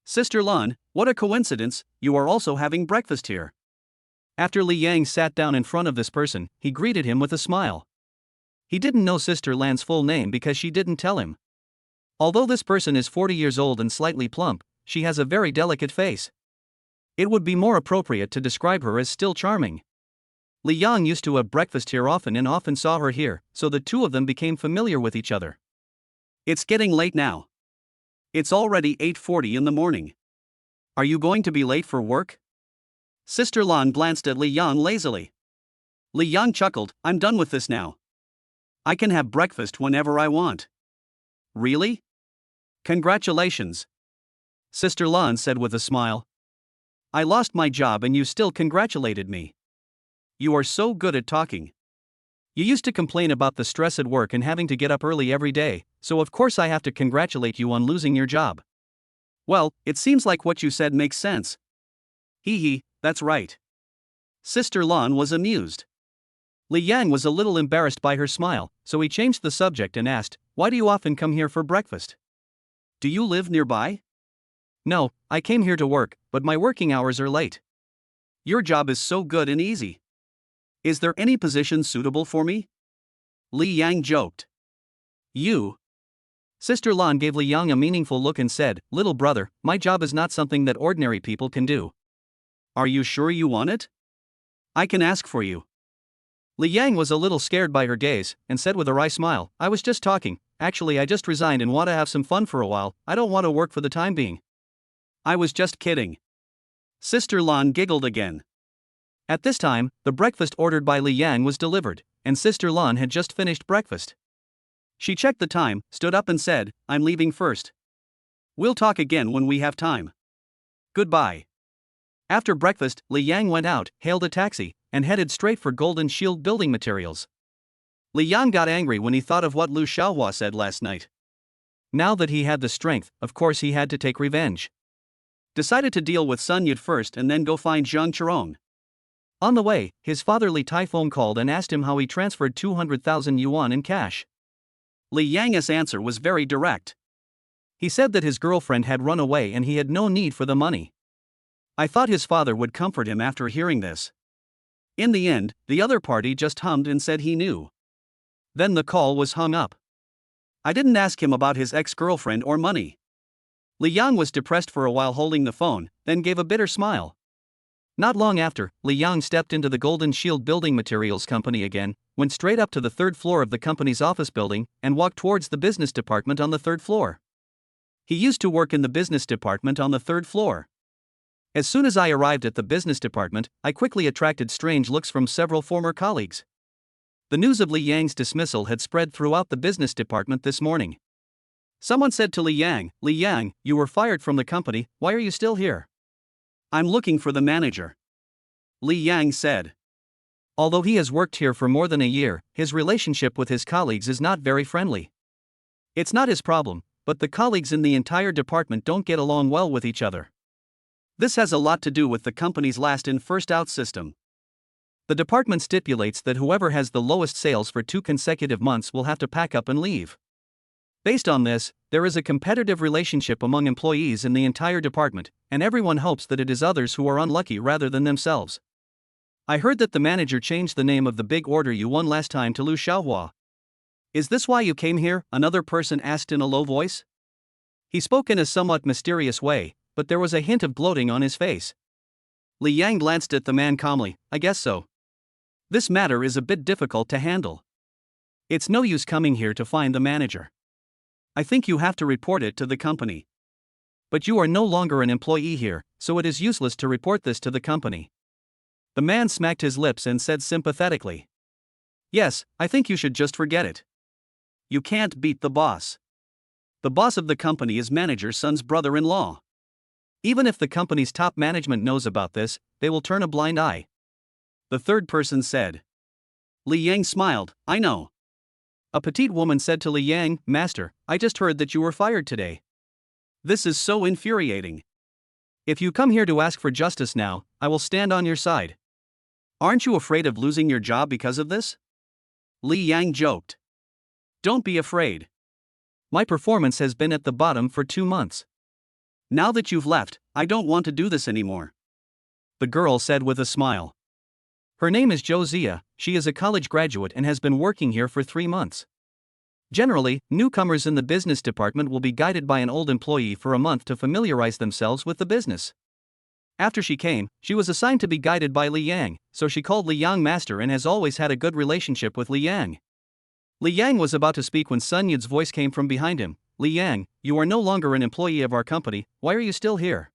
Sister Lan, what a coincidence, you are also having breakfast here. After Li Yang sat down in front of this person, he greeted him with a smile. He didn't know Sister Lan's full name because she didn't tell him. Although this person is 40 years old and slightly plump, she has a very delicate face. It would be more appropriate to describe her as still charming. Li Yang used to have breakfast here often and often saw her here, so the two of them became familiar with each other. It's getting late now. It's already 8:40 in the morning. Are you going to be late for work? Sister Lan glanced at Li Yang lazily. Li Yang chuckled, I'm done with this now. I can have breakfast whenever I want. Really? Congratulations. Sister Lan said with a smile. I lost my job and you still congratulated me. You are so good at talking. You used to complain about the stress at work and having to get up early every day, so of course I have to congratulate you on losing your job. Well, it seems like what you said makes sense. Hee hee, that's right. Sister Lan was amused. Li Yang was a little embarrassed by her smile, so he changed the subject and asked, Why do you often come here for breakfast? Do you live nearby? No, I came here to work, but my working hours are late. Your job is so good and easy. Is there any position suitable for me? Li Yang joked. You? Sister Lan gave Li Yang a meaningful look and said, Little brother, my job is not something that ordinary people can do. Are you sure you want it? I can ask for you. Li Yang was a little scared by her gaze, and said with a wry smile, I was just talking, actually I just resigned and want to have some fun for a while, I don't want to work for the time being. I was just kidding. Sister Lan giggled again. At this time, the breakfast ordered by Li Yang was delivered, and Sister Lan had just finished breakfast. She checked the time, stood up and said, I'm leaving first. We'll talk again when we have time. Goodbye. After breakfast, Li Yang went out, hailed a taxi, and headed straight for Golden Shield building materials. Li Yang got angry when he thought of what Lu Xiaohua said last night. Now that he had the strength, of course he had to take revenge. Decided to deal with Sun Yud first and then go find Zhang Chirong. On the way, his father Li Taifeng called and asked him how he transferred 200,000 yuan in cash. Li Yang's answer was very direct. He said that his girlfriend had run away and he had no need for the money. I thought his father would comfort him after hearing this. In the end, the other party just hummed and said he knew. Then the call was hung up. I didn't ask him about his ex-girlfriend or money. Li Yang was depressed for a while holding the phone, then gave a bitter smile. Not long after, Li Yang stepped into the Golden Shield Building Materials Company again, went straight up to the third floor of the company's office building, and walked towards the business department on the third floor. He used to work in the business department on the third floor. As soon as I arrived at the business department, I quickly attracted strange looks from several former colleagues. The news of Li Yang's dismissal had spread throughout the business department this morning. Someone said to Li Yang, you were fired from the company, why are you still here? I'm looking for the manager. Li Yang said. Although he has worked here for more than a year, his relationship with his colleagues is not very friendly. It's not his problem, but the colleagues in the entire department don't get along well with each other. This has a lot to do with the company's last in first out system. The department stipulates that whoever has the lowest sales for 2 consecutive months will have to pack up and leave. Based on this, there is a competitive relationship among employees in the entire department, and everyone hopes that it is others who are unlucky rather than themselves. I heard that the manager changed the name of the big order you won last time to Lu Xiaohua. Is this why you came here? Another person asked in a low voice. He spoke in a somewhat mysterious way, but there was a hint of gloating on his face. Li Yang glanced at the man calmly, I guess so. This matter is a bit difficult to handle. It's no use coming here to find the manager. I think you have to report it to the company. But you are no longer an employee here, so it is useless to report this to the company. The man smacked his lips and said sympathetically. Yes, I think you should just forget it. You can't beat the boss. The boss of the company is manager's son's brother-in-law. Even if the company's top management knows about this, they will turn a blind eye. The third person said. Li Yang smiled, I know. A petite woman said to Li Yang, Master, I just heard that you were fired today. This is so infuriating. If you come here to ask for justice now, I will stand on your side. Aren't you afraid of losing your job because of this? Li Yang joked. Don't be afraid. My performance has been at the bottom for 2 months. Now that you've left, I don't want to do this anymore. The girl said with a smile. Her name is Zhou. She is a college graduate and has been working here for 3 months. Generally, newcomers in the business department will be guided by an old employee for a month to familiarize themselves with the business. After she came, she was assigned to be guided by Li Yang, so she called Li Yang master and has always had a good relationship with Li Yang. Li Yang was about to speak when Sun Yud's voice came from behind him. Li Yang, you are no longer an employee of our company, why are you still here?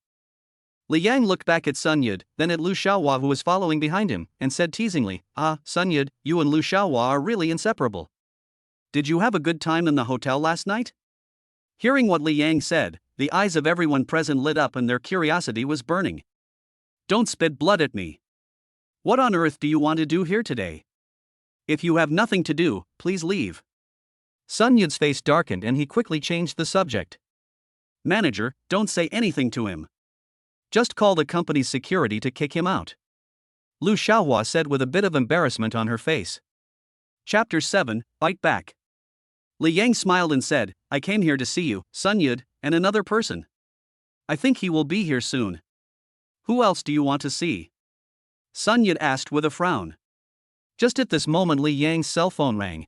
Li Yang looked back at Sun Yud, then at Lu Xiaohua who was following behind him, and said teasingly, Sun Yud, you and Lu Xiaohua are really inseparable. Did you have a good time in the hotel last night? Hearing what Li Yang said, the eyes of everyone present lit up and their curiosity was burning. Don't spit blood at me. What on earth do you want to do here today? If you have nothing to do, please leave. Sun Yud's face darkened and he quickly changed the subject. Manager, don't say anything to him. Just call the company's security to kick him out. Lu Xiaohua said with a bit of embarrassment on her face. Chapter 7, Bite Back. Li Yang smiled and said, I came here to see you, Sun Yud, and another person. I think he will be here soon. Who else do you want to see? Sun Yud asked with a frown. Just at this moment Li Yang's cell phone rang.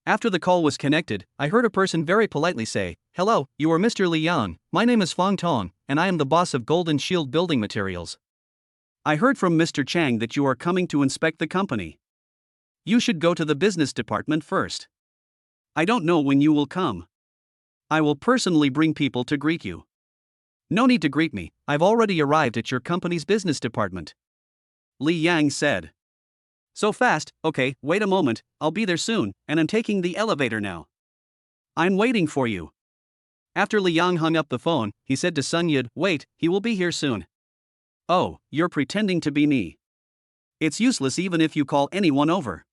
After the call was connected, I heard a person very politely say, Hello, you are Mr. Li Yang, my name is Fang Tong, and I am the boss of Golden Shield Building Materials. I heard from Mr. Chang that you are coming to inspect the company. You should go to the business department first. I don't know when you will come. I will personally bring people to greet you. No need to greet me, I've already arrived at your company's business department. Li Yang said. So fast, okay, wait a moment, I'll be there soon, and I'm taking the elevator now. I'm waiting for you. After Li Yang hung up the phone, he said to Sun Yud, wait, he will be here soon. Oh, you're pretending to be me. It's useless even if you call anyone over.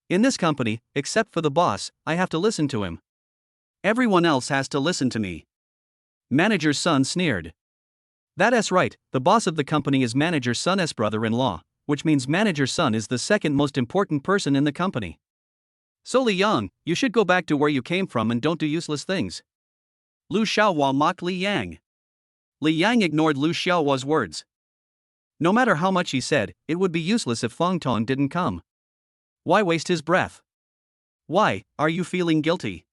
In this company, except for the boss, I have to listen to him. Everyone else has to listen to me. Manager's son sneered. That's right, the boss of the company is manager's son's brother-in-law, which means manager's son is the second most important person in the company. So Li Yang, you should go back to where you came from and don't do useless things. Lu Xiaohua mocked Li Yang. Li Yang ignored Lu Xiaohua's words. No matter how much he said, it would be useless if Fang Tong didn't come. Why waste his breath? Why, are you feeling guilty?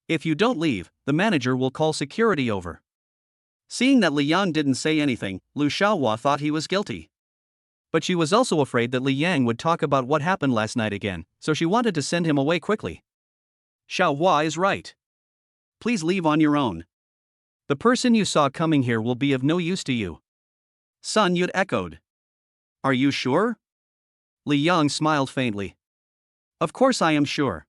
If you don't leave, the manager will call security over. Seeing that Li Yang didn't say anything, Lu Xiaohua thought he was guilty. But she was also afraid that Li Yang would talk about what happened last night again, so she wanted to send him away quickly. Xiaohua is right. Please leave on your own. The person you saw coming here will be of no use to you. Sun Yud echoed. Are you sure? Li Yang smiled faintly. Of course I am sure.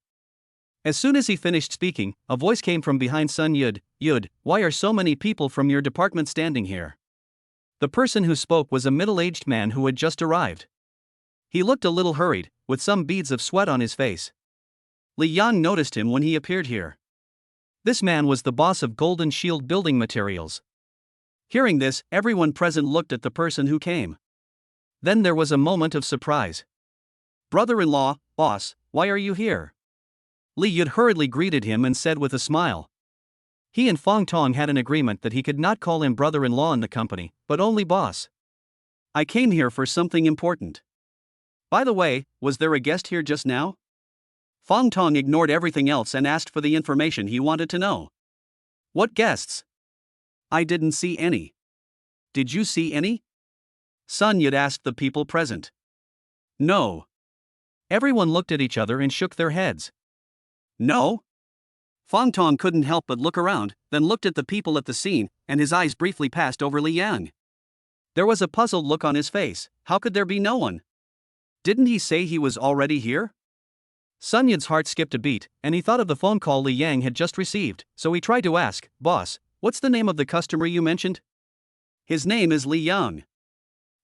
As soon as he finished speaking, a voice came from behind Sun Yud. Yud, why are so many people from your department standing here? The person who spoke was a middle-aged man who had just arrived. He looked a little hurried, with some beads of sweat on his face. Li Yang noticed him when he appeared here. This man was the boss of Golden Shield Building Materials. Hearing this, everyone present looked at the person who came. Then there was a moment of surprise. Brother-in-law, boss, why are you here? Li Yud hurriedly greeted him and said with a smile. He and Fang Tong had an agreement that he could not call him brother-in-law in the company, but only boss. I came here for something important. By the way, was there a guest here just now? Fang Tong ignored everything else and asked for the information he wanted to know. What guests? I didn't see any. Did you see any? Sun Yud asked the people present. No. Everyone looked at each other and shook their heads. No? Fang Tong couldn't help but look around, then looked at the people at the scene, and his eyes briefly passed over Li Yang. There was a puzzled look on his face. How could there be no one? Didn't he say he was already here? Sun Yud's heart skipped a beat, and he thought of the phone call Li Yang had just received, so he tried to ask, Boss, what's the name of the customer you mentioned? His name is Li Yang.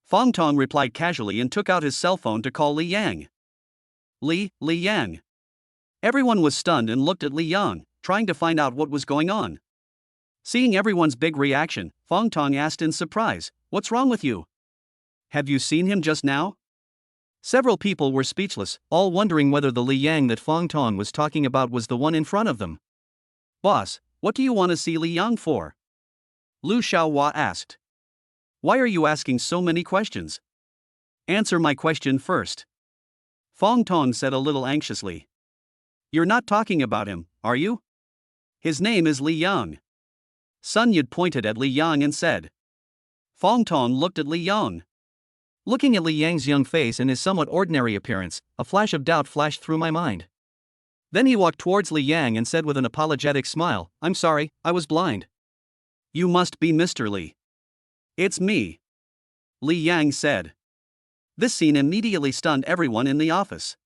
Fang Tong replied casually and took out his cell phone to call Li Yang. Li Yang. Everyone was stunned and looked at Li Yang, trying to find out what was going on. Seeing everyone's big reaction, Fang Tong asked in surprise, What's wrong with you? Have you seen him just now? Several people were speechless, all wondering whether the Li Yang that Fang Tong was talking about was the one in front of them. Boss, what do you want to see Li Yang for? Lu Xiaohua asked. Why are you asking so many questions? Answer my question first. Fang Tong said a little anxiously. You're not talking about him, are you? His name is Li Yang. Sun Yud pointed at Li Yang and said. Fang Tong looked at Li Yang. Looking at Li Yang's young face and his somewhat ordinary appearance, a flash of doubt flashed through my mind. Then he walked towards Li Yang and said with an apologetic smile, I'm sorry, I was blind. You must be Mr. Li. It's me. Li Yang said. This scene immediately stunned everyone in the office.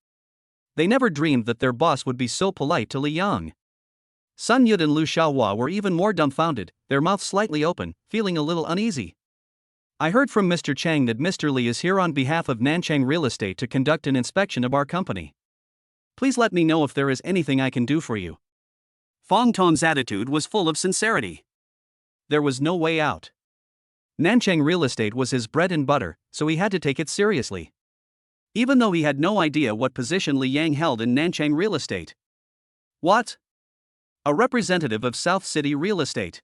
They never dreamed that their boss would be so polite to Li Yang. Sun Yud and Lu Xiaohua were even more dumbfounded, their mouths slightly open, feeling a little uneasy. I heard from Mr. Chang that Mr. Li is here on behalf of Nanchang Real Estate to conduct an inspection of our company. Please let me know if there is anything I can do for you. Fang Tong's attitude was full of sincerity. There was no way out. Nanchang Real Estate was his bread and butter, so he had to take it seriously. Even though he had no idea what position Li Yang held in Nanchang Real Estate. What? A representative of South City Real Estate.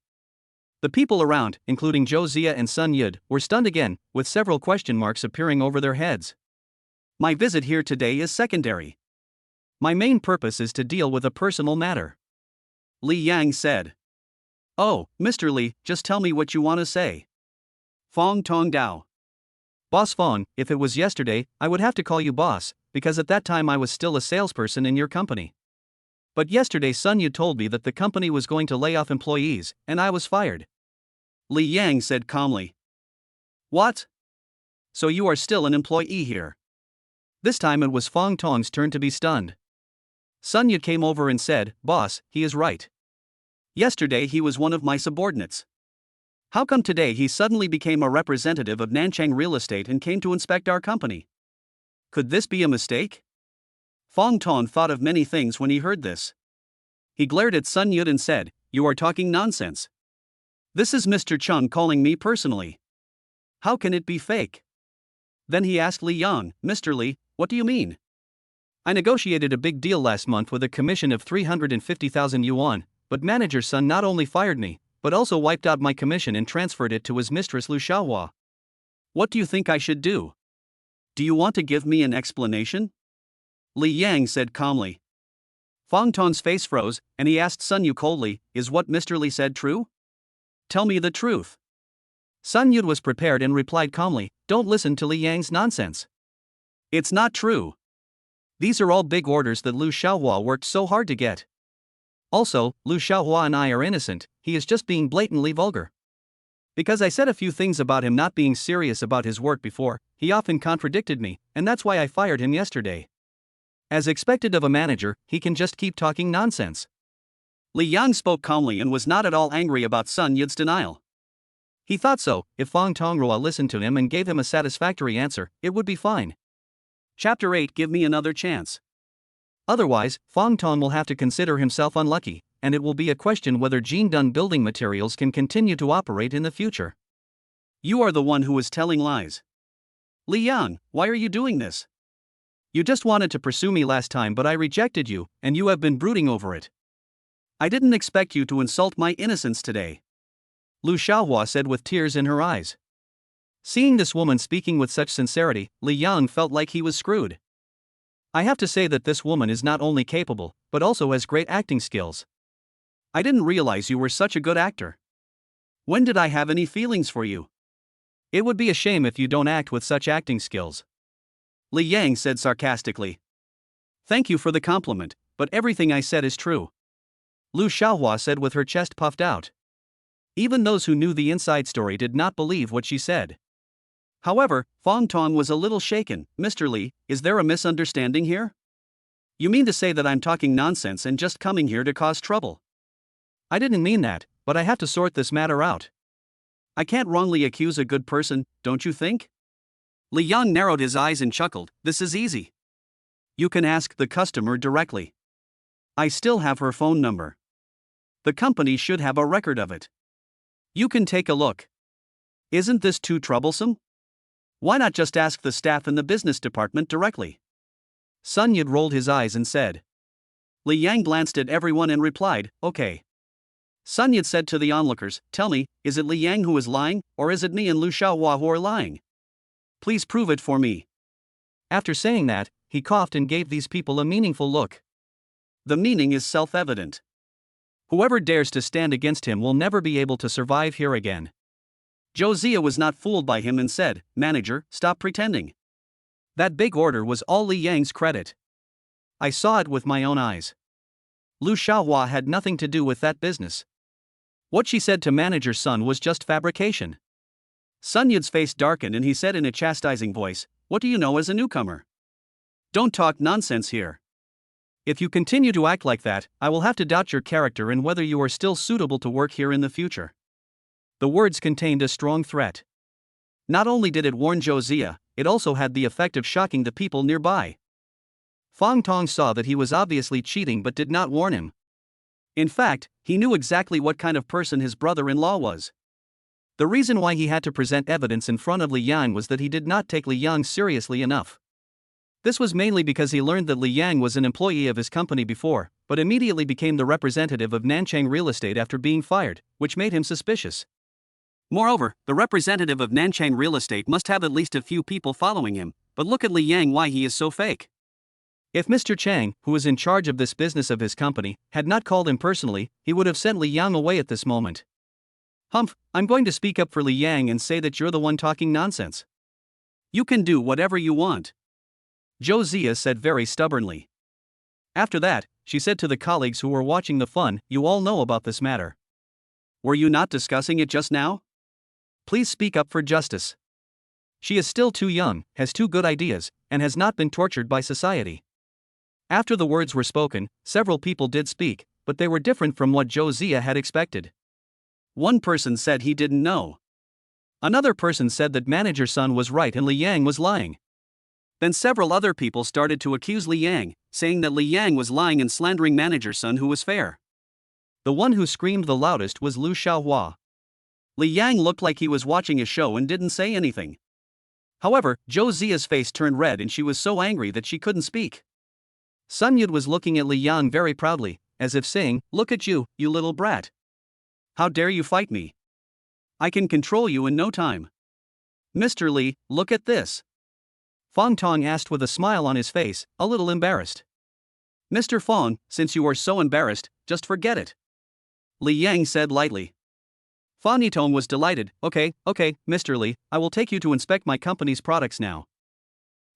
The people around, including Zhou Zia and Sun Yud, were stunned again, with several question marks appearing over their heads. My visit here today is secondary. My main purpose is to deal with a personal matter. Li Yang said. Oh, Mr. Li, just tell me what you want to say. Fang Tong Dao. Boss Fang, if it was yesterday, I would have to call you boss, because at that time I was still a salesperson in your company. But yesterday Sun Yu told me that the company was going to lay off employees, and I was fired. Li Yang said calmly. What? So you are still an employee here? This time it was Fong Tong's turn to be stunned. Sun Yu came over and said, Boss, he is right. Yesterday he was one of my subordinates. How come today he suddenly became a representative of Nanchang Real Estate and came to inspect our company? Could this be a mistake? Fong Tong thought of many things when he heard this. He glared at Sun Yud and said, You are talking nonsense. This is Mr. Chung calling me personally. How can it be fake? Then he asked Li Yang, Mr. Li, what do you mean? I negotiated a big deal last month with a commission of 350,000 yuan, but manager Sun not only fired me, but also wiped out my commission and transferred it to his mistress Lu Xiaohua. What do you think I should do? Do you want to give me an explanation? Li Yang said calmly. Fong Tong's face froze, and he asked Sun Yu coldly, Is what Mr. Li said true? Tell me the truth. Sun Yu was prepared and replied calmly, Don't listen to Li Yang's nonsense. It's not true. These are all big orders that Lu Xiaohua worked so hard to get. Also, Lu Xiaohua and I are innocent, he is just being blatantly vulgar. Because I said a few things about him not being serious about his work before, he often contradicted me, and that's why I fired him yesterday. As expected of a manager, he can just keep talking nonsense. Li Yang spoke calmly and was not at all angry about Sun Yud's denial. He thought so, if Fong Tongrua listened to him and gave him a satisfactory answer, it would be fine. Chapter 8 Give me another chance. Otherwise, Fong Tong will have to consider himself unlucky, and it will be a question whether Jingdun Building Materials can continue to operate in the future. You are the one who was telling lies. Li Yang, why are you doing this? You just wanted to pursue me last time but I rejected you, and you have been brooding over it. I didn't expect you to insult my innocence today. Lu Xiaohua said with tears in her eyes. Seeing this woman speaking with such sincerity, Li Yang felt like he was screwed. I have to say that this woman is not only capable, but also has great acting skills. I didn't realize you were such a good actor. When did I have any feelings for you? It would be a shame if you don't act with such acting skills. Li Yang said sarcastically. Thank you for the compliment, but everything I said is true. Lu Xiaohua said with her chest puffed out. Even those who knew the inside story did not believe what she said. However, Fong Tong was a little shaken. Mr. Li, is there a misunderstanding here? You mean to say that I'm talking nonsense and just coming here to cause trouble? I didn't mean that, but I have to sort this matter out. I can't wrongly accuse a good person, don't you think? Li Yang narrowed his eyes and chuckled, This is easy. You can ask the customer directly. I still have her phone number. The company should have a record of it. You can take a look. Isn't this too troublesome? Why not just ask the staff in the business department directly? Sun Yud rolled his eyes and said. Li Yang glanced at everyone and replied, Okay. Sun Yud said to the onlookers, Tell me, is it Li Yang who is lying, or is it me and Lu Xiaohua who are lying? Please prove it for me. After saying that, he coughed and gave these people a meaningful look. The meaning is self-evident. Whoever dares to stand against him will never be able to survive here again. Josiah was not fooled by him and said, Manager, stop pretending. That big order was all Li Yang's credit. I saw it with my own eyes. Lu Xiaohua had nothing to do with that business. What she said to Manager Sun was just fabrication. Sun Yud's face darkened and he said in a chastising voice, What do you know as a newcomer? Don't talk nonsense here. If you continue to act like that, I will have to doubt your character and whether you are still suitable to work here in the future. The words contained a strong threat. Not only did it warn Josiah, it also had the effect of shocking the people nearby. Fong Tong saw that he was obviously cheating but did not warn him. In fact, he knew exactly what kind of person his brother-in-law was. The reason why he had to present evidence in front of Li Yang was that he did not take Li Yang seriously enough. This was mainly because he learned that Li Yang was an employee of his company before, but immediately became the representative of Nanchang Real Estate after being fired, which made him suspicious. Moreover, the representative of Nanchang Real Estate must have at least a few people following him, but look at Li Yang, why he is so fake. If Mr. Chang, who was in charge of this business of his company, had not called him personally, he would have sent Li Yang away at this moment. Humph, I'm going to speak up for Li Yang and say that you're the one talking nonsense. You can do whatever you want. Zhou Zia said very stubbornly. After that, she said to the colleagues who were watching the fun, you all know about this matter. Were you not discussing it just now? Please speak up for justice. She is still too young, has too good ideas, and has not been tortured by society. After the words were spoken, several people did speak, but they were different from what Zhou Zia had expected. One person said he didn't know. Another person said that manager Sun was right and Li Yang was lying. Then several other people started to accuse Li Yang, saying that Li Yang was lying and slandering manager Sun who was fair. The one who screamed the loudest was Lu Xiaohua. Li Yang looked like he was watching a show and didn't say anything. However, Zhou Zia's face turned red and she was so angry that she couldn't speak. Sun Yud was looking at Li Yang very proudly, as if saying, look at you, you little brat. How dare you fight me? I can control you in no time. Mr. Li, look at this. Fong Tong asked with a smile on his face, a little embarrassed. Mr. Fong, since you are so embarrassed, just forget it. Li Yang said lightly. Fong Yitong was delighted. Okay, Mr. Li, I will take you to inspect my company's products now.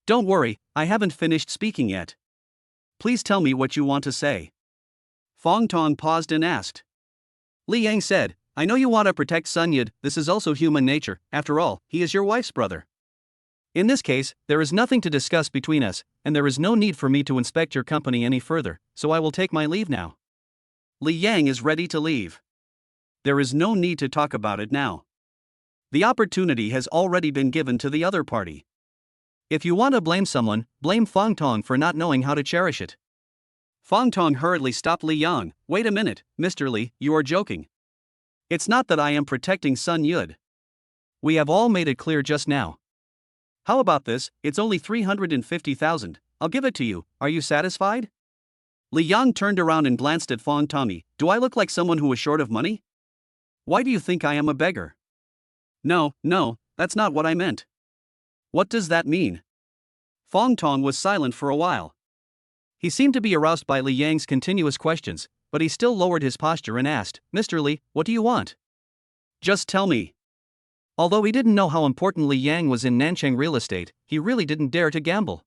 Don't worry, I haven't finished speaking yet. Please tell me what you want to say. Fong Tong paused and asked. Li Yang said, I know you want to protect Sun Yud, this is also human nature, after all, he is your wife's brother. In this case, there is nothing to discuss between us, and there is no need for me to inspect your company any further, so I will take my leave now. Li Yang is ready to leave. There is no need to talk about it now. The opportunity has already been given to the other party. If you want to blame someone, blame Fong Tong for not knowing how to cherish it. Fong Tong hurriedly stopped Li Yang. Wait a minute, Mr. Li, you are joking. It's not that I am protecting Sun Yud. We have all made it clear just now. How about this, it's only 350,000, I'll give it to you, are you satisfied? Li Yang turned around and glanced at Fong Tommy. Do I look like someone who is short of money? Why do you think I am a beggar? No, that's not what I meant. What does that mean? Fong Tong was silent for a while. He seemed to be aroused by Li Yang's continuous questions, but he still lowered his posture and asked, Mr. Li, what do you want? Just tell me. Although he didn't know how important Li Yang was in Nanchang real estate, he really didn't dare to gamble.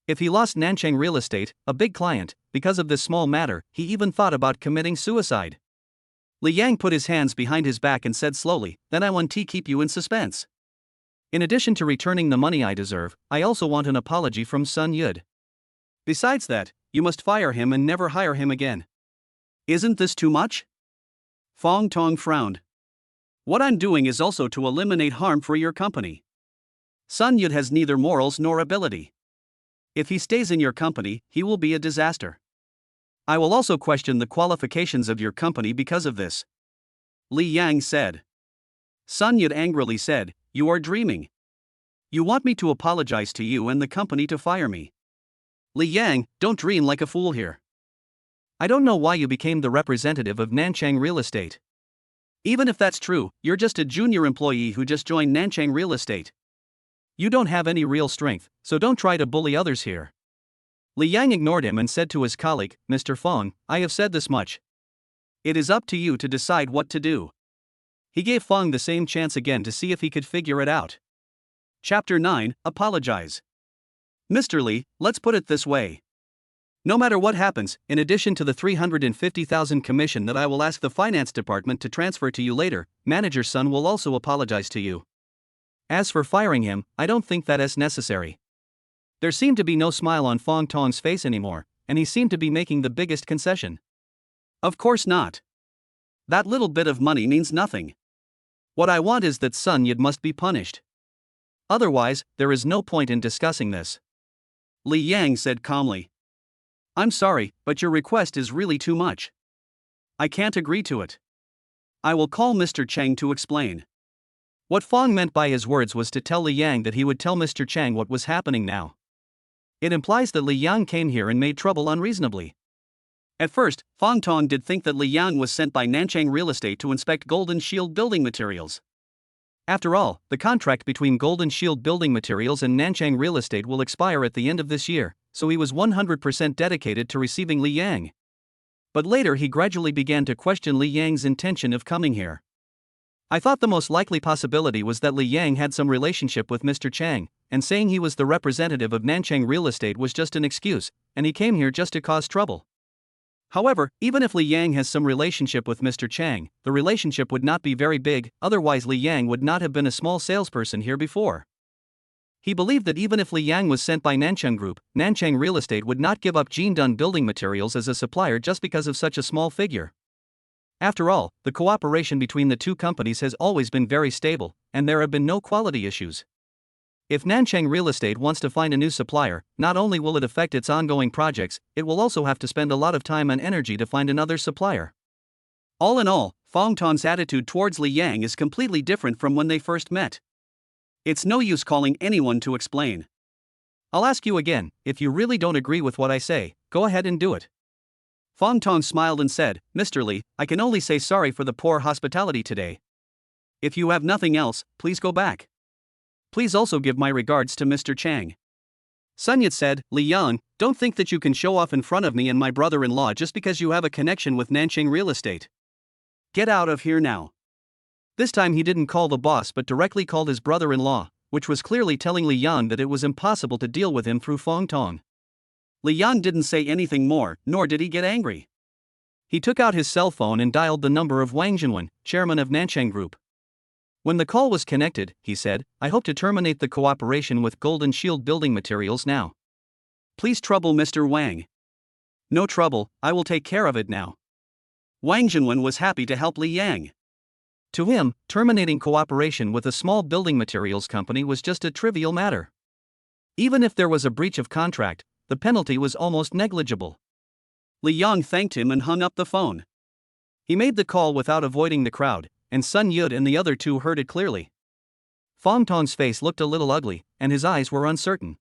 If he lost Nanchang real estate, a big client, because of this small matter, he even thought about committing suicide. Li Yang put his hands behind his back and said slowly, then I want to keep you in suspense. In addition to returning the money I deserve, I also want an apology from Sun Yud. Besides that, you must fire him and never hire him again. Isn't this too much? Fong Tong frowned. What I'm doing is also to eliminate harm for your company. Sun Yud has neither morals nor ability. If he stays in your company, he will be a disaster. I will also question the qualifications of your company because of this. Li Yang said. Sun Yud angrily said, you are dreaming. You want me to apologize to you and the company to fire me. Li Yang, don't dream like a fool here. I don't know why you became the representative of Nanchang Real Estate. Even if that's true, you're just a junior employee who just joined Nanchang Real Estate. You don't have any real strength, so don't try to bully others here. Li Yang ignored him and said to his colleague, Mr. Fong, I have said this much. It is up to you to decide what to do. He gave Fong the same chance again to see if he could figure it out. Chapter 9, Apologize. Mr. Li, let's put it this way. No matter what happens, in addition to the 350,000 commission that I will ask the finance department to transfer to you later, manager Sun will also apologize to you. As for firing him, I don't think that is necessary. There seemed to be no smile on Fong Tong's face anymore, and he seemed to be making the biggest concession. Of course not. That little bit of money means nothing. What I want is that Sun Yud must be punished. Otherwise, there is no point in discussing this. Li Yang said calmly. I'm sorry, but your request is really too much. I can't agree to it. I will call Mr. Cheng to explain. What Fong meant by his words was to tell Li Yang that he would tell Mr. Cheng what was happening now. It implies that Li Yang came here and made trouble unreasonably. At first, Fong Tong did think that Li Yang was sent by Nanchang Real Estate to inspect Golden Shield building materials. After all, the contract between Golden Shield building materials and Nanchang Real Estate will expire at the end of this year, so he was 100% dedicated to receiving Li Yang. But later he gradually began to question Li Yang's intention of coming here. I thought the most likely possibility was that Li Yang had some relationship with Mr. Chang, and saying he was the representative of Nanchang Real Estate was just an excuse, and he came here just to cause trouble. However, even if Li Yang has some relationship with Mr. Chang, the relationship would not be very big, otherwise Li Yang would not have been a small salesperson here before. He believed that even if Li Yang was sent by Nanchang Group, Nanchang Real Estate would not give up Jindun Building Materials as a supplier just because of such a small figure. After all, the cooperation between the two companies has always been very stable, and there have been no quality issues. If Nanchang Real Estate wants to find a new supplier, not only will it affect its ongoing projects, it will also have to spend a lot of time and energy to find another supplier. All in all, Fong Tong's attitude towards Li Yang is completely different from when they first met. It's no use calling anyone to explain. I'll ask you again, if you really don't agree with what I say, go ahead and do it. Fong Tong smiled and said, Mr. Li, I can only say sorry for the poor hospitality today. If you have nothing else, please go back. Please also give my regards to Mr. Chang. Sun Yat said, Li Yang, don't think that you can show off in front of me and my brother-in-law just because you have a connection with Nanchang Real Estate. Get out of here now. This time he didn't call the boss but directly called his brother-in-law, which was clearly telling Li Yang that it was impossible to deal with him through Fong Tong. Li Yang didn't say anything more, nor did he get angry. He took out his cell phone and dialed the number of Wang Jinwen, chairman of Nanchang Group. When the call was connected, he said, I hope to terminate the cooperation with Golden Shield Building Materials now. Please trouble Mr. Wang. No trouble, I will take care of it now. Wang Jinwen was happy to help Li Yang. To him, terminating cooperation with a small building materials company was just a trivial matter. Even if there was a breach of contract, the penalty was almost negligible. Li Yang thanked him and hung up the phone. He made the call without avoiding the crowd, and Sun Yud and the other two heard it clearly. Fong Tong's face looked a little ugly, and his eyes were uncertain.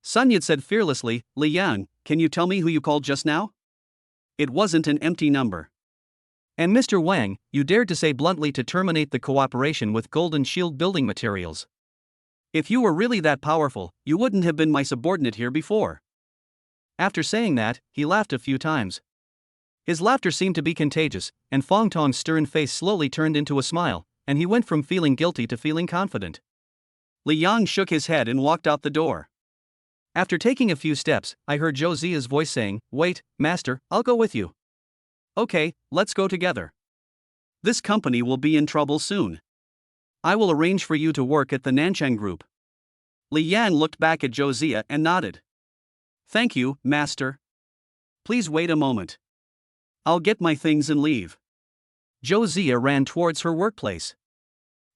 Sun Yud said fearlessly, Li Yang, can you tell me who you called just now? It wasn't an empty number. And Mr. Wang, you dared to say bluntly to terminate the cooperation with Golden Shield Building Materials. If you were really that powerful, you wouldn't have been my subordinate here before. After saying that, he laughed a few times. His laughter seemed to be contagious, and Fong Tong's stern face slowly turned into a smile, and he went from feeling guilty to feeling confident. Li Yang shook his head and walked out the door. After taking a few steps, I heard Zhou Ziya's voice saying, Wait, master, I'll go with you. Okay, let's go together. This company will be in trouble soon. I will arrange for you to work at the Nanchang Group. Li Yang looked back at Zhou Ziya and nodded. Thank you, master. Please wait a moment. I'll get my things and leave. Zhou Ziya ran towards her workplace.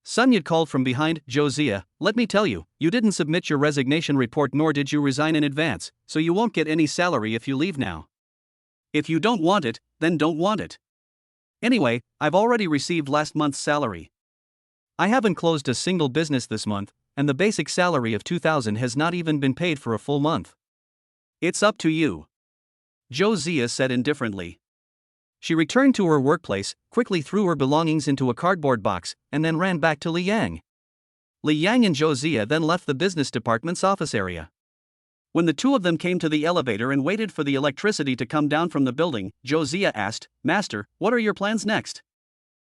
Sun Yat called from behind, Zhou Ziya, let me tell you, you didn't submit your resignation report nor did you resign in advance, so you won't get any salary if you leave now. If you don't want it, then don't want it. Anyway, I've already received last month's salary. I haven't closed a single business this month, and the basic salary of 2,000 has not even been paid for a full month. It's up to you. Zhou Ziya said indifferently. She returned to her workplace, quickly threw her belongings into a cardboard box, and then ran back to Li Yang. Li Yang and Zhou Ziya then left the business department's office area. When the two of them came to the elevator and waited for the electricity to come down from the building, Zhou Ziya asked, Master, what are your plans next?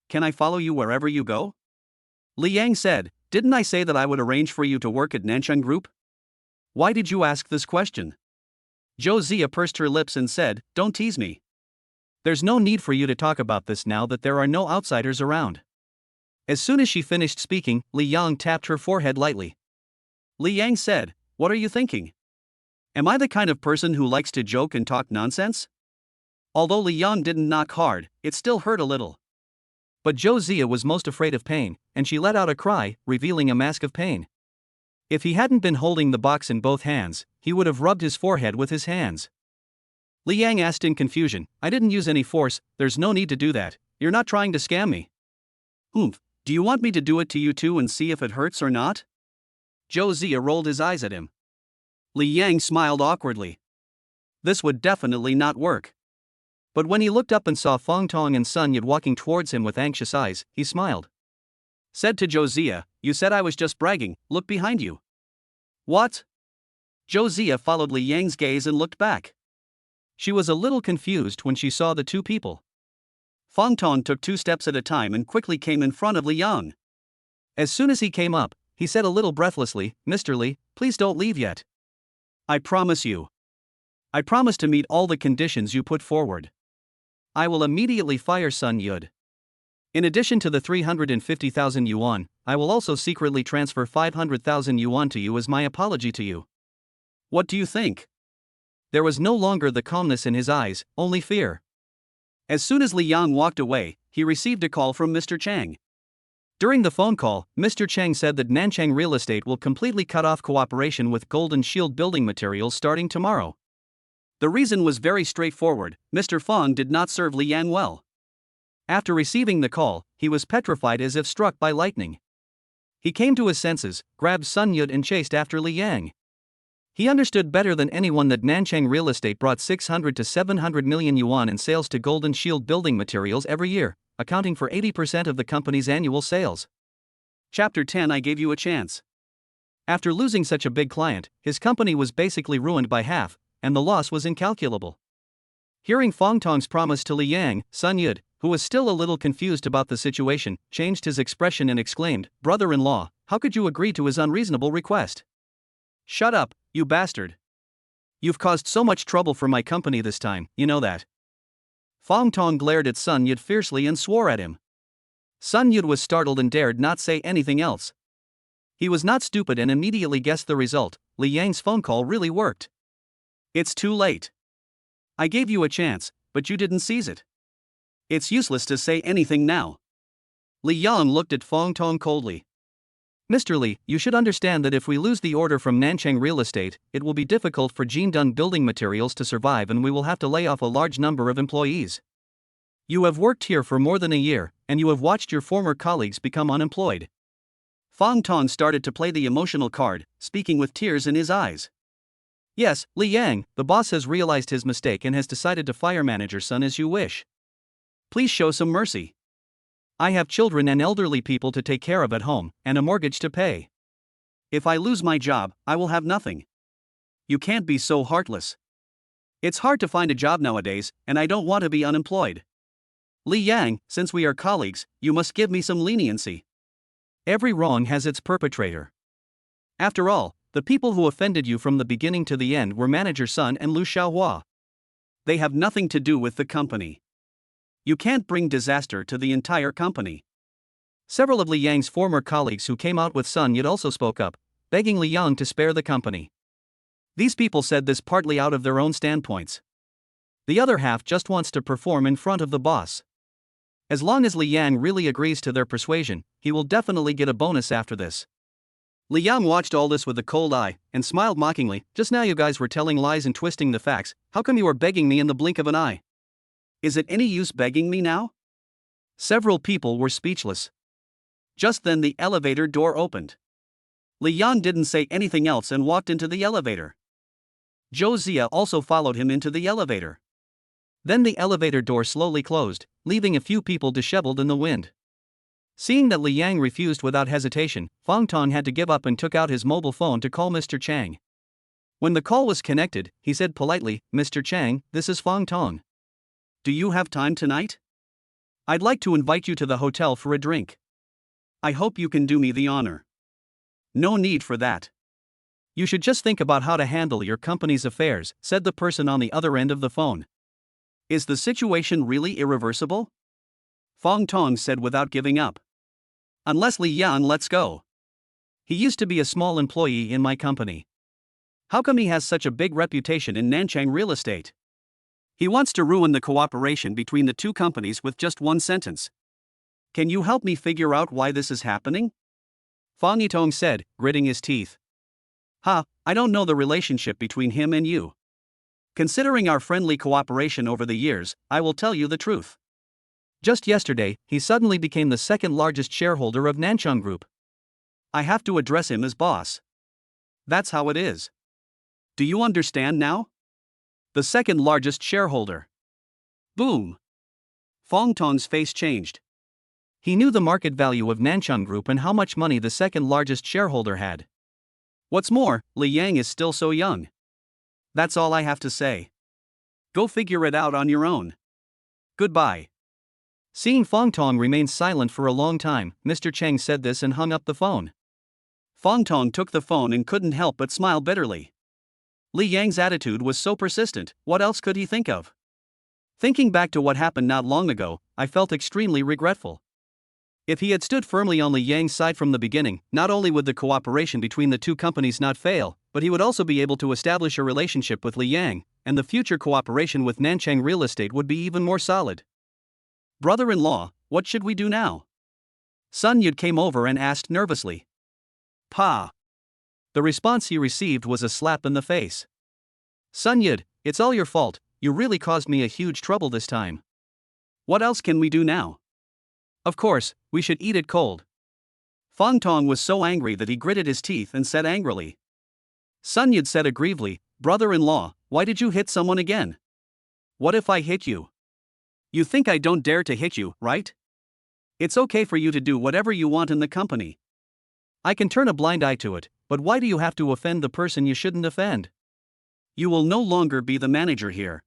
Can I follow you wherever you go? Li Yang said, Didn't I say that I would arrange for you to work at Nanchang Group? Why did you ask this question? Zhou Ziya pursed her lips and said, Don't tease me. There's no need for you to talk about this now that there are no outsiders around. As soon as she finished speaking, Li Yang tapped her forehead lightly. Li Yang said, What are you thinking? Am I the kind of person who likes to joke and talk nonsense? Although Li Yang didn't knock hard, it still hurt a little. But Zhou Ziya was most afraid of pain, and she let out a cry, revealing a mask of pain. If he hadn't been holding the box in both hands, he would have rubbed his forehead with his hands. Li Yang asked in confusion, I didn't use any force, there's no need to do that, you're not trying to scam me. Do you want me to do it to you too and see if it hurts or not? Zhou Ziya rolled his eyes at him. Li Yang smiled awkwardly. This would definitely not work. But when he looked up and saw Fong Tong and Sun Yat walking towards him with anxious eyes, he smiled. Said to Zhou Ziya, You said I was just bragging, look behind you. What? Zhou Ziya followed Li Yang's gaze and looked back. She was a little confused when she saw the two people. Fong Tong took 2 steps at a time and quickly came in front of Li Yang. As soon as he came up, he said a little breathlessly, "Mr. Li, please don't leave yet. I promise you. I promise to meet all the conditions you put forward. I will immediately fire Sun Yud. In addition to the 350,000 yuan, I will also secretly transfer 500,000 yuan to you as my apology to you. What do you think?" There was no longer the calmness in his eyes, only fear. As soon as Li Yang walked away, he received a call from Mr. Chang. During the phone call, Mr. Chang said that Nanchang Real Estate will completely cut off cooperation with Golden Shield building materials starting tomorrow. The reason was very straightforward: Mr. Fong did not serve Li Yang well. After receiving the call, he was petrified as if struck by lightning. He came to his senses, grabbed Sun Yud and chased after Li Yang. He understood better than anyone that Nanchang Real Estate brought 600 to 700 million yuan in sales to Golden Shield building materials every year, accounting for 80% of the company's annual sales. Chapter 10. I gave you a chance. After losing such a big client, his company was basically ruined by half, and the loss was incalculable. Hearing Fong Tong's promise to Li Yang, Sun Yud, who was still a little confused about the situation, changed his expression and exclaimed, "Brother-in-law, how could you agree to his unreasonable request? Shut up, you bastard. You've caused so much trouble for my company this time, you know that." Fong Tong glared at Sun Yud fiercely and swore at him. Sun Yud was startled and dared not say anything else. He was not stupid and immediately guessed the result: Li Yang's phone call really worked. "It's too late. I gave you a chance, but you didn't seize it. It's useless to say anything now." Li Yang looked at Fong Tong coldly. "Mr. Li, you should understand that if we lose the order from Nanchang Real Estate, it will be difficult for Jindun Building Materials to survive and we will have to lay off a large number of employees. You have worked here for more than a year, and you have watched your former colleagues become unemployed." Fong Tong started to play the emotional card, speaking with tears in his eyes. "Yes, Li Yang, the boss has realized his mistake and has decided to fire Manager Sun as you wish. Please show some mercy. I have children and elderly people to take care of at home, and a mortgage to pay. If I lose my job, I will have nothing. You can't be so heartless. It's hard to find a job nowadays, and I don't want to be unemployed. Li Yang, since we are colleagues, you must give me some leniency. Every wrong has its perpetrator. After all, the people who offended you from the beginning to the end were Manager Sun and Lu Xiaohua. They have nothing to do with the company. You can't bring disaster to the entire company." Several of Li Yang's former colleagues who came out with Sun Yud also spoke up, begging Li Yang to spare the company. These people said this partly out of their own standpoints. The other half just wants to perform in front of the boss. As long as Li Yang really agrees to their persuasion, he will definitely get a bonus after this. Li Yang watched all this with a cold eye, and smiled mockingly. "Just now you guys were telling lies and twisting the facts, how come you are begging me in the blink of an eye? Is it any use begging me now?" Several people were speechless. Just then the elevator door opened. Li Yang didn't say anything else and walked into the elevator. Zhou Zia also followed him into the elevator. Then the elevator door slowly closed, leaving a few people disheveled in the wind. Seeing that Li Yang refused without hesitation, Fong Tong had to give up and took out his mobile phone to call Mr. Chang. When the call was connected, he said politely, "Mr. Chang, this is Fong Tong. Do you have time tonight? I'd like to invite you to the hotel for a drink. I hope you can do me the honor." "No need for that. You should just think about how to handle your company's affairs," said the person on the other end of the phone. "Is the situation really irreversible?" Fong Tong said without giving up. "Unless Li Yang lets go. He used to be a small employee in my company. How come he has such a big reputation in Nanchang Real Estate? He wants to ruin the cooperation between the two companies with just one sentence. Can you help me figure out why this is happening?" Fong Yitong said, gritting his teeth. I don't know the relationship between him and you. Considering our friendly cooperation over the years, I will tell you the truth. Just yesterday, he suddenly became the second largest shareholder of Nanchang Group. I have to address him as boss. That's how it is. Do you understand now? The second largest shareholder. Boom. Fong Tong's face changed. He knew the market value of Nanchang Group and how much money the second largest shareholder had. What's more, Li Yang is still so young. That's all I have to say. Go figure it out on your own. Goodbye. Seeing Fong Tong remain silent for a long time, Mr. Cheng said this and hung up the phone. Fong Tong took the phone and couldn't help but smile bitterly. Li Yang's attitude was so persistent, what else could he think of? Thinking back to what happened not long ago, I felt extremely regretful. If he had stood firmly on Li Yang's side from the beginning, not only would the cooperation between the two companies not fail, but he would also be able to establish a relationship with Li Yang, and the future cooperation with Nanchang Real Estate would be even more solid. Brother-in-law, what should we do now? Sun Yud came over and asked nervously. Pa. The response he received was a slap in the face. Sun Yud, it's all your fault, you really caused me a huge trouble this time. What else can we do now? Of course, we should eat it cold. Fong Tong was so angry that he gritted his teeth and said angrily. Sun Yud said aggrievedly, brother-in-law, why did you hit someone again? What if I hit you? You think I don't dare to hit you, right? It's okay for you to do whatever you want in the company. I can turn a blind eye to it, but why do you have to offend the person you shouldn't offend? You will no longer be the manager here.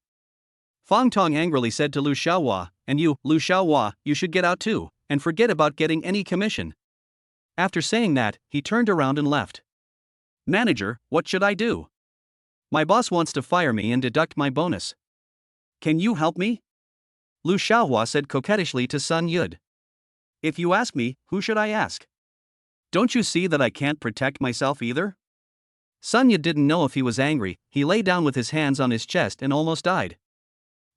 Fong Tong angrily said to Lu Xiaohua, and you, Lu Xiaohua, you should get out too, and forget about getting any commission. After saying that, he turned around and left. Manager, what should I do? My boss wants to fire me and deduct my bonus. Can you help me? Lu Xiaohua said coquettishly to Sun Yud. If you ask me, who should I ask? Don't you see that I can't protect myself either? Sun Yud didn't know if he was angry, he lay down with his hands on his chest and almost died.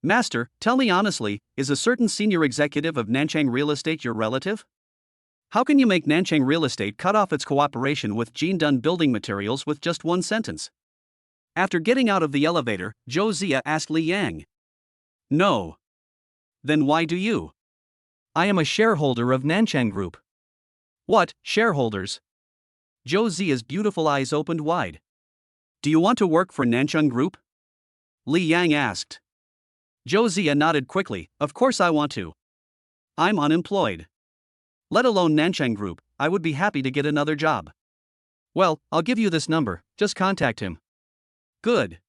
Master, tell me honestly, is a certain senior executive of Nanchang Real Estate your relative? How can you make Nanchang Real Estate cut off its cooperation with Jindun Building Materials with just one sentence? After getting out of the elevator, Zhou Zia asked Li Yang. No. Then why do you? I am a shareholder of Nanchang Group. What, shareholders? Zhou Zia's beautiful eyes opened wide. Do you want to work for Nanchang Group? Li Yang asked. Zhou Zia nodded quickly, of course I want to. I'm unemployed. Let alone Nanchang Group, I would be happy to get another job. Well, I'll give you this number, just contact him. Good.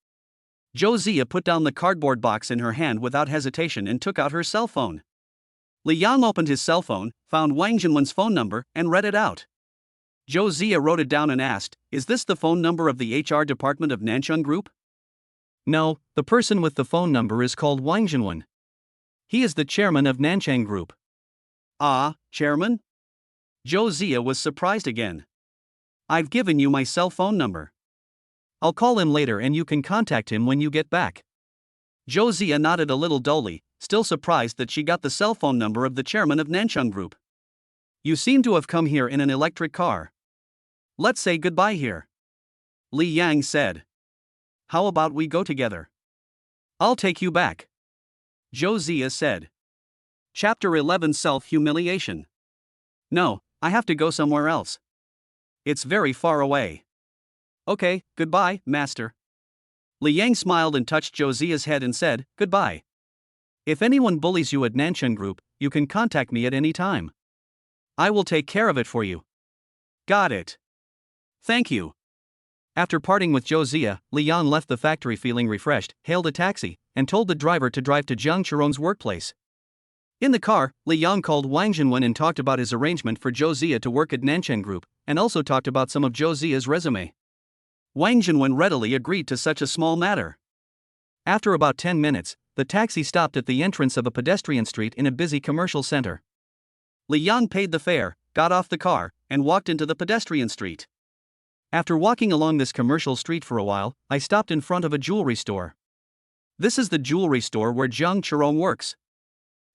Zhou Zia put down the cardboard box in her hand without hesitation and took out her cell phone. Li Yang opened his cell phone, found Wang Jinwen's phone number, and read it out. Zhou Zia wrote it down and asked, is this the phone number of the HR department of Nanchang Group? No, the person with the phone number is called Wang Jinwen. He is the chairman of Nanchang Group. Ah, chairman? Zhou Zia was surprised again. I've given you my cell phone number. I'll call him later and you can contact him when you get back. Zhou Zia nodded a little dully, still surprised that she got the cell phone number of the chairman of Nanchang Group. You seem to have come here in an electric car. Let's say goodbye here. Li Yang said. How about we go together? I'll take you back. Zhou Zia said. Chapter 11 Self-Humiliation. No, I have to go somewhere else. It's very far away. Okay, goodbye, master. Li Yang smiled and touched Zhou Zia's head and said, goodbye. If anyone bullies you at Nanchang Group, you can contact me at any time. I will take care of it for you. Got it. Thank you. After parting with Zhou Zia, Li Yang left the factory feeling refreshed, hailed a taxi, and told the driver to drive to Jiang Chiron's workplace. In the car, Li Yang called Wang Jinwen and talked about his arrangement for Zhou Zia to work at Nanchang Group, and also talked about some of Zhou Zia's resume. Wang Jinwen readily agreed to such a small matter. After about 10 minutes, the taxi stopped at the entrance of a pedestrian street in a busy commercial center. Li Yang paid the fare, got off the car, and walked into the pedestrian street. After walking along this commercial street for a while, I stopped in front of a jewelry store. This is the jewelry store where Jiang Chiron works.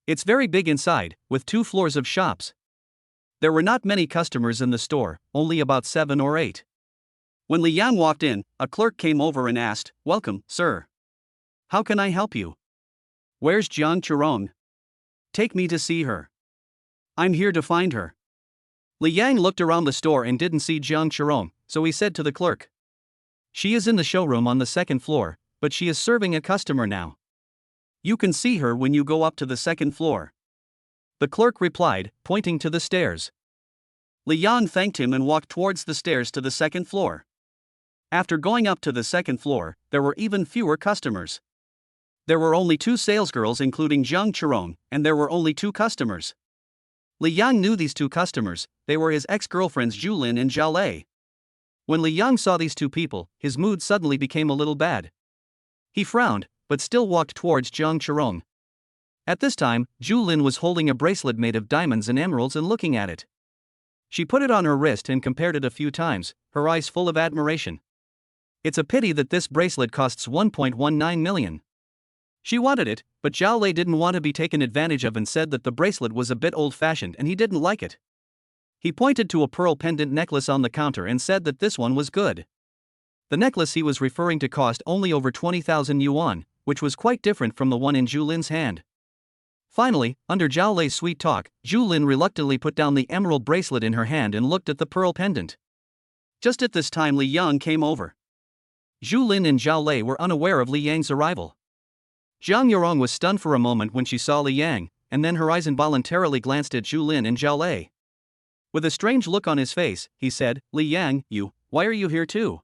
It's very big inside, with 2 floors of shops. There were not many customers in the store, only about 7 or 8. When Li Yang walked in, a clerk came over and asked, welcome, sir. How can I help you? Where's Jiang Chiron? Take me to see her. I'm here to find her. Li Yang looked around the store and didn't see Jiang Chiron, so he said to the clerk. She is in the showroom on the 2nd floor, but she is serving a customer now. You can see her when you go up to the 2nd floor. The clerk replied, pointing to the stairs. Li Yang thanked him and walked towards the stairs to the 2nd floor. After going up to the 2nd floor, there were even fewer customers. There were only 2 salesgirls including Jiang Chiron, and there were only 2 customers. Li Yang knew these 2 customers, they were his ex-girlfriends Julin and Zhao Lei. When Li Yang saw these two people, his mood suddenly became a little bad. He frowned, but still walked towards Jiang Chirong. At this time, Zhu Lin was holding a bracelet made of diamonds and emeralds and looking at it. She put it on her wrist and compared it a few times, her eyes full of admiration. It's a pity that this bracelet costs 1.19 million. She wanted it, but Zhao Lei didn't want to be taken advantage of and said that the bracelet was a bit old-fashioned and he didn't like it. He pointed to a pearl pendant necklace on the counter and said that this one was good. The necklace he was referring to cost only over 20,000 yuan, which was quite different from the one in Zhu Lin's hand. Finally, under Zhao Lei's sweet talk, Zhu Lin reluctantly put down the emerald bracelet in her hand and looked at the pearl pendant. Just at this time Li Yang came over. Zhu Lin and Zhao Lei were unaware of Li Yang's arrival. Zhang Yurong was stunned for a moment when she saw Li Yang, and then her eyes involuntarily glanced at Zhu Lin and Zhao Lei. With a strange look on his face, he said, "Li Yang, why are you here too?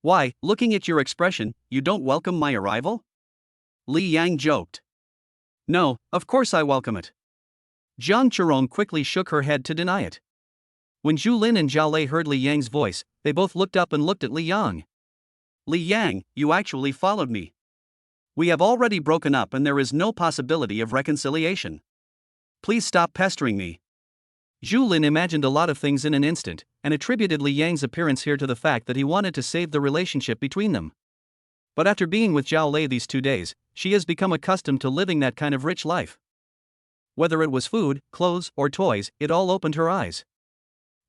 Why, looking at your expression, you don't welcome my arrival?" Li Yang joked. "No, of course I welcome it." Jiang Chirong quickly shook her head to deny it. When Zhu Lin and Zhao Lei heard Li Yang's voice, they both looked up and looked at Li Yang. "Li Yang, you actually followed me. We have already broken up and there is no possibility of reconciliation. Please stop pestering me." Zhu Lin imagined a lot of things in an instant, and attributed Li Yang's appearance here to the fact that he wanted to save the relationship between them. But after being with Zhao Lei these 2 days, she has become accustomed to living that kind of rich life. Whether it was food, clothes, or toys, it all opened her eyes.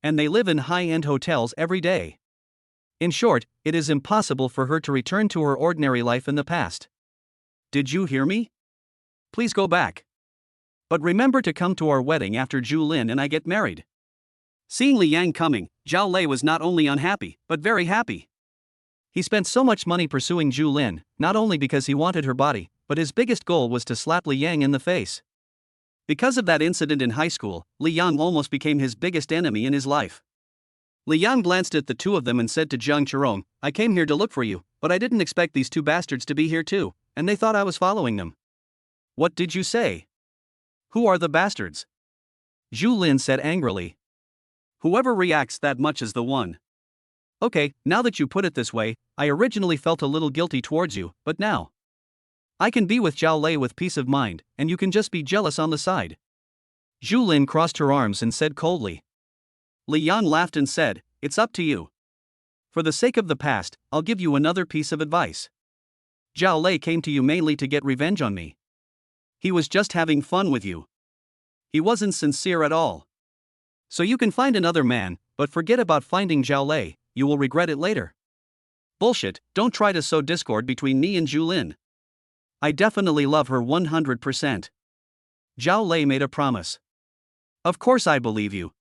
And they live in high-end hotels every day. In short, it is impossible for her to return to her ordinary life in the past. Did you hear me? Please go back. But remember to come to our wedding after Zhu Lin and I get married. Seeing Li Yang coming, Zhao Lei was not only unhappy, but very happy. He spent so much money pursuing Zhu Lin, not only because he wanted her body, but his biggest goal was to slap Li Yang in the face. Because of that incident in high school, Li Yang almost became his biggest enemy in his life. Li Yang glanced at the two of them and said to Jiang Chirong, "I came here to look for you, but I didn't expect these two bastards to be here too, and they thought I was following them." "What did you say? Who are the bastards?" Zhu Lin said angrily. "Whoever reacts that much is the one." "Okay, now that you put it this way, I originally felt a little guilty towards you, but now I can be with Zhao Lei with peace of mind, and you can just be jealous on the side." Zhu Lin crossed her arms and said coldly. Li Yang laughed and said, "It's up to you. For the sake of the past, I'll give you another piece of advice. Zhao Lei came to you mainly to get revenge on me. He was just having fun with you. He wasn't sincere at all. So you can find another man, but forget about finding Zhao Lei, you will regret it later." "Bullshit, don't try to sow discord between me and Zhu Lin. I definitely love her 100%. Zhao Lei made a promise." "Of course I believe you.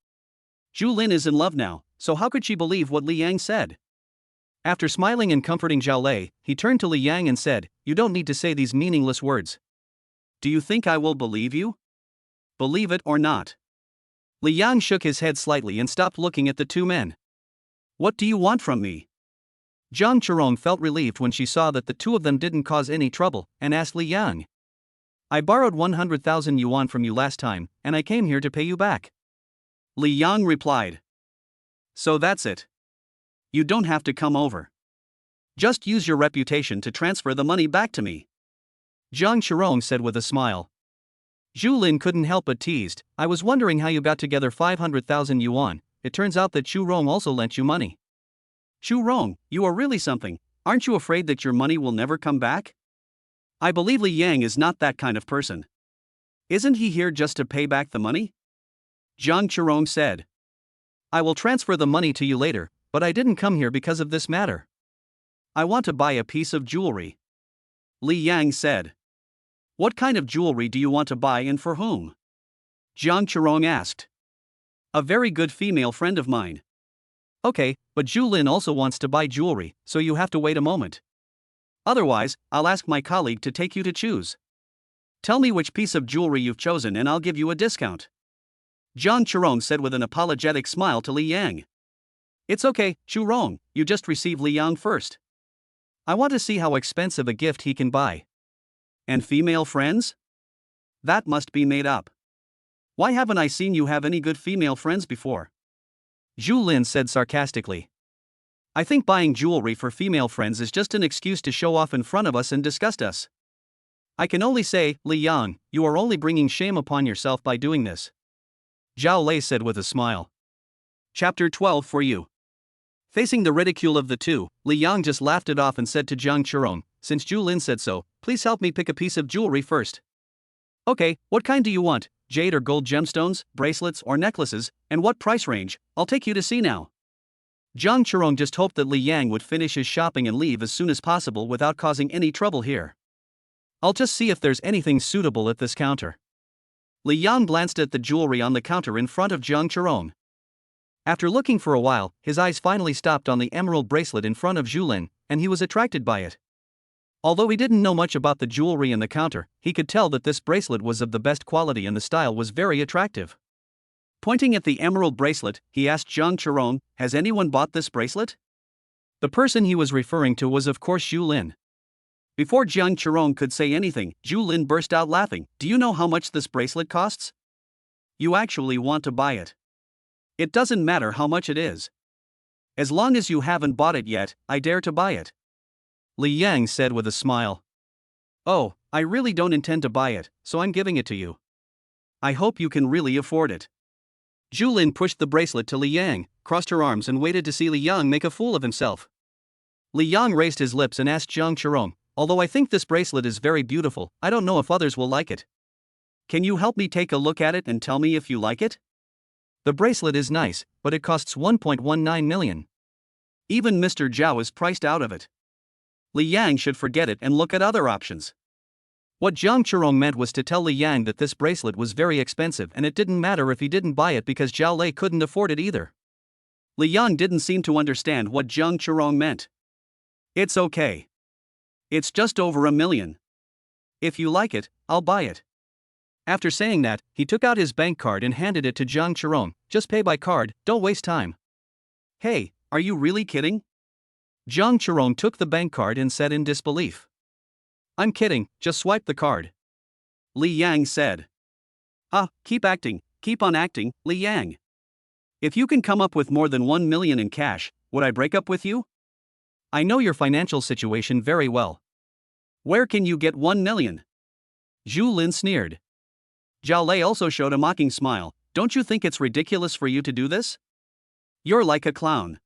Zhu Lin is in love now, so how could she believe what Li Yang said?" After smiling and comforting Zhao Lei, he turned to Li Yang and said, "You don't need to say these meaningless words. Do you think I will believe you? Believe it or not." Li Yang shook his head slightly and stopped looking at the two men. "What do you want from me?" Jiang Chirong felt relieved when she saw that the two of them didn't cause any trouble, and asked Li Yang. "I borrowed 100,000 yuan from you last time, and I came here to pay you back." Li Yang replied. "So that's it. You don't have to come over. Just use your reputation to transfer the money back to me," Jiang Chirong said with a smile. Zhu Lin couldn't help but teased, "I was wondering how you got together 500,000 yuan, it turns out that Xu Rong also lent you money." "Xu Rong, you are really something, aren't you afraid that your money will never come back? I believe Li Yang is not that kind of person. Isn't he here just to pay back the money?" Jiang Chirong said. "I will transfer the money to you later, but I didn't come here because of this matter. I want to buy a piece of jewelry." Li Yang said. "What kind of jewelry do you want to buy and for whom?" Jiang Chirong asked. "A very good female friend of mine." "Okay, but Zhu Lin also wants to buy jewelry, so you have to wait a moment. Otherwise, I'll ask my colleague to take you to choose. Tell me which piece of jewelry you've chosen and I'll give you a discount," Jiang Chirong said with an apologetic smile to Li Yang. "It's okay, Xu Rong, you just receive Li Yang first. I want to see how expensive a gift he can buy. And female friends? That must be made up. Why haven't I seen you have any good female friends before?" Zhu Lin said sarcastically. I think buying jewelry for female friends is just an excuse to show off in front of us and disgust us. I can only say, Li Yang, you are only bringing shame upon yourself by doing this. Xiao Lei said with a smile. Chapter 12 for you. Facing the ridicule of the two, Li Yang just laughed it off and said to Zhang Chirong, since Zhu Lin said so, please help me pick a piece of jewelry first. Okay, what kind do you want? Jade or gold gemstones, bracelets or necklaces, and what price range? I'll take you to see now. Zhang Chirong just hoped that Li Yang would finish his shopping and leave as soon as possible without causing any trouble here. I'll just see if there's anything suitable at this counter. Li Yang glanced at the jewelry on the counter in front of Zhang Chirong. After looking for a while, his eyes finally stopped on the emerald bracelet in front of Zhu Lin, and he was attracted by it. Although he didn't know much about the jewelry in the counter, he could tell that this bracelet was of the best quality and the style was very attractive. Pointing at the emerald bracelet, he asked Zhang Chirong, has anyone bought this bracelet? The person he was referring to was of course Zhu Lin. Before Zhang Chirong could say anything, Zhu Lin burst out laughing. Do you know how much this bracelet costs? You actually want to buy it. It doesn't matter how much it is. As long as you haven't bought it yet, I dare to buy it. Li Yang said with a smile. Oh, I really don't intend to buy it, so I'm giving it to you. I hope you can really afford it. Zhu Lin pushed the bracelet to Li Yang, crossed her arms and waited to see Li Yang make a fool of himself. Li Yang raised his lips and asked Zhang Chirong, although I think this bracelet is very beautiful, I don't know if others will like it. Can you help me take a look at it and tell me if you like it? The bracelet is nice, but it costs 1.19 million. Even Mr. Zhao is priced out of it. Li Yang should forget it and look at other options. What Zhang Chirong meant was to tell Li Yang that this bracelet was very expensive and it didn't matter if he didn't buy it because Xiao Lei couldn't afford it either. Li Yang didn't seem to understand what Zhang Chirong meant. It's okay. It's just over 1 million. If you like it, I'll buy it. After saying that, he took out his bank card and handed it to Zhang Chirong. Just pay by card, don't waste time. Hey, are you really kidding? Zhang Chirong took the bank card and said in disbelief. I'm kidding, just swipe the card. Li Yang said. Keep acting, keep on acting, Li Yang. If you can come up with more than 1 million in cash, would I break up with you? I know your financial situation very well. Where can you get 1 million? Zhu Lin sneered. Xiao Lei also showed a mocking smile. Don't you think it's ridiculous for you to do this? You're like a clown.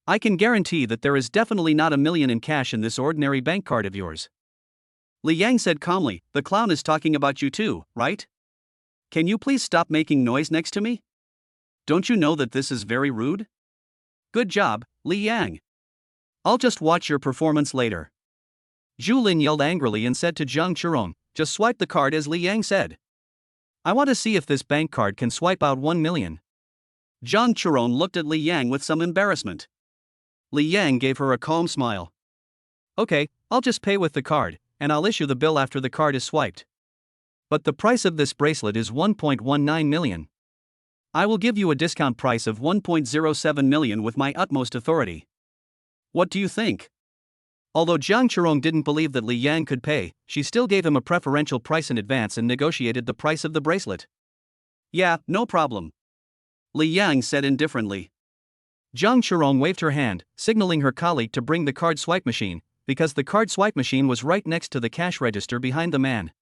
I can guarantee that there is definitely not 1 million in cash in this ordinary bank card of yours. Li Yang said calmly, the clown is talking about you too, right? Can you please stop making noise next to me? Don't you know that this is very rude? Good job, Li Yang. I'll just watch your performance later. Zhu Lin yelled angrily and said to Zhang Chirong, just swipe the card as Li Yang said. I want to see if this bank card can swipe out 1 million. Zhang Chirong looked at Li Yang with some embarrassment. Li Yang gave her a calm smile. Okay, I'll just pay with the card, and I'll issue the bill after the card is swiped. But the price of this bracelet is 1.19 million. I will give you a discount price of 1.07 million with my utmost authority. What do you think? Although Zhang Chirong didn't believe that Li Yang could pay, she still gave him a preferential price in advance and negotiated the price of the bracelet. Yeah, no problem. Li Yang said indifferently. Zhang Chirong waved her hand, signaling her colleague to bring the card swipe machine, because the card swipe machine was right next to the cash register behind the man.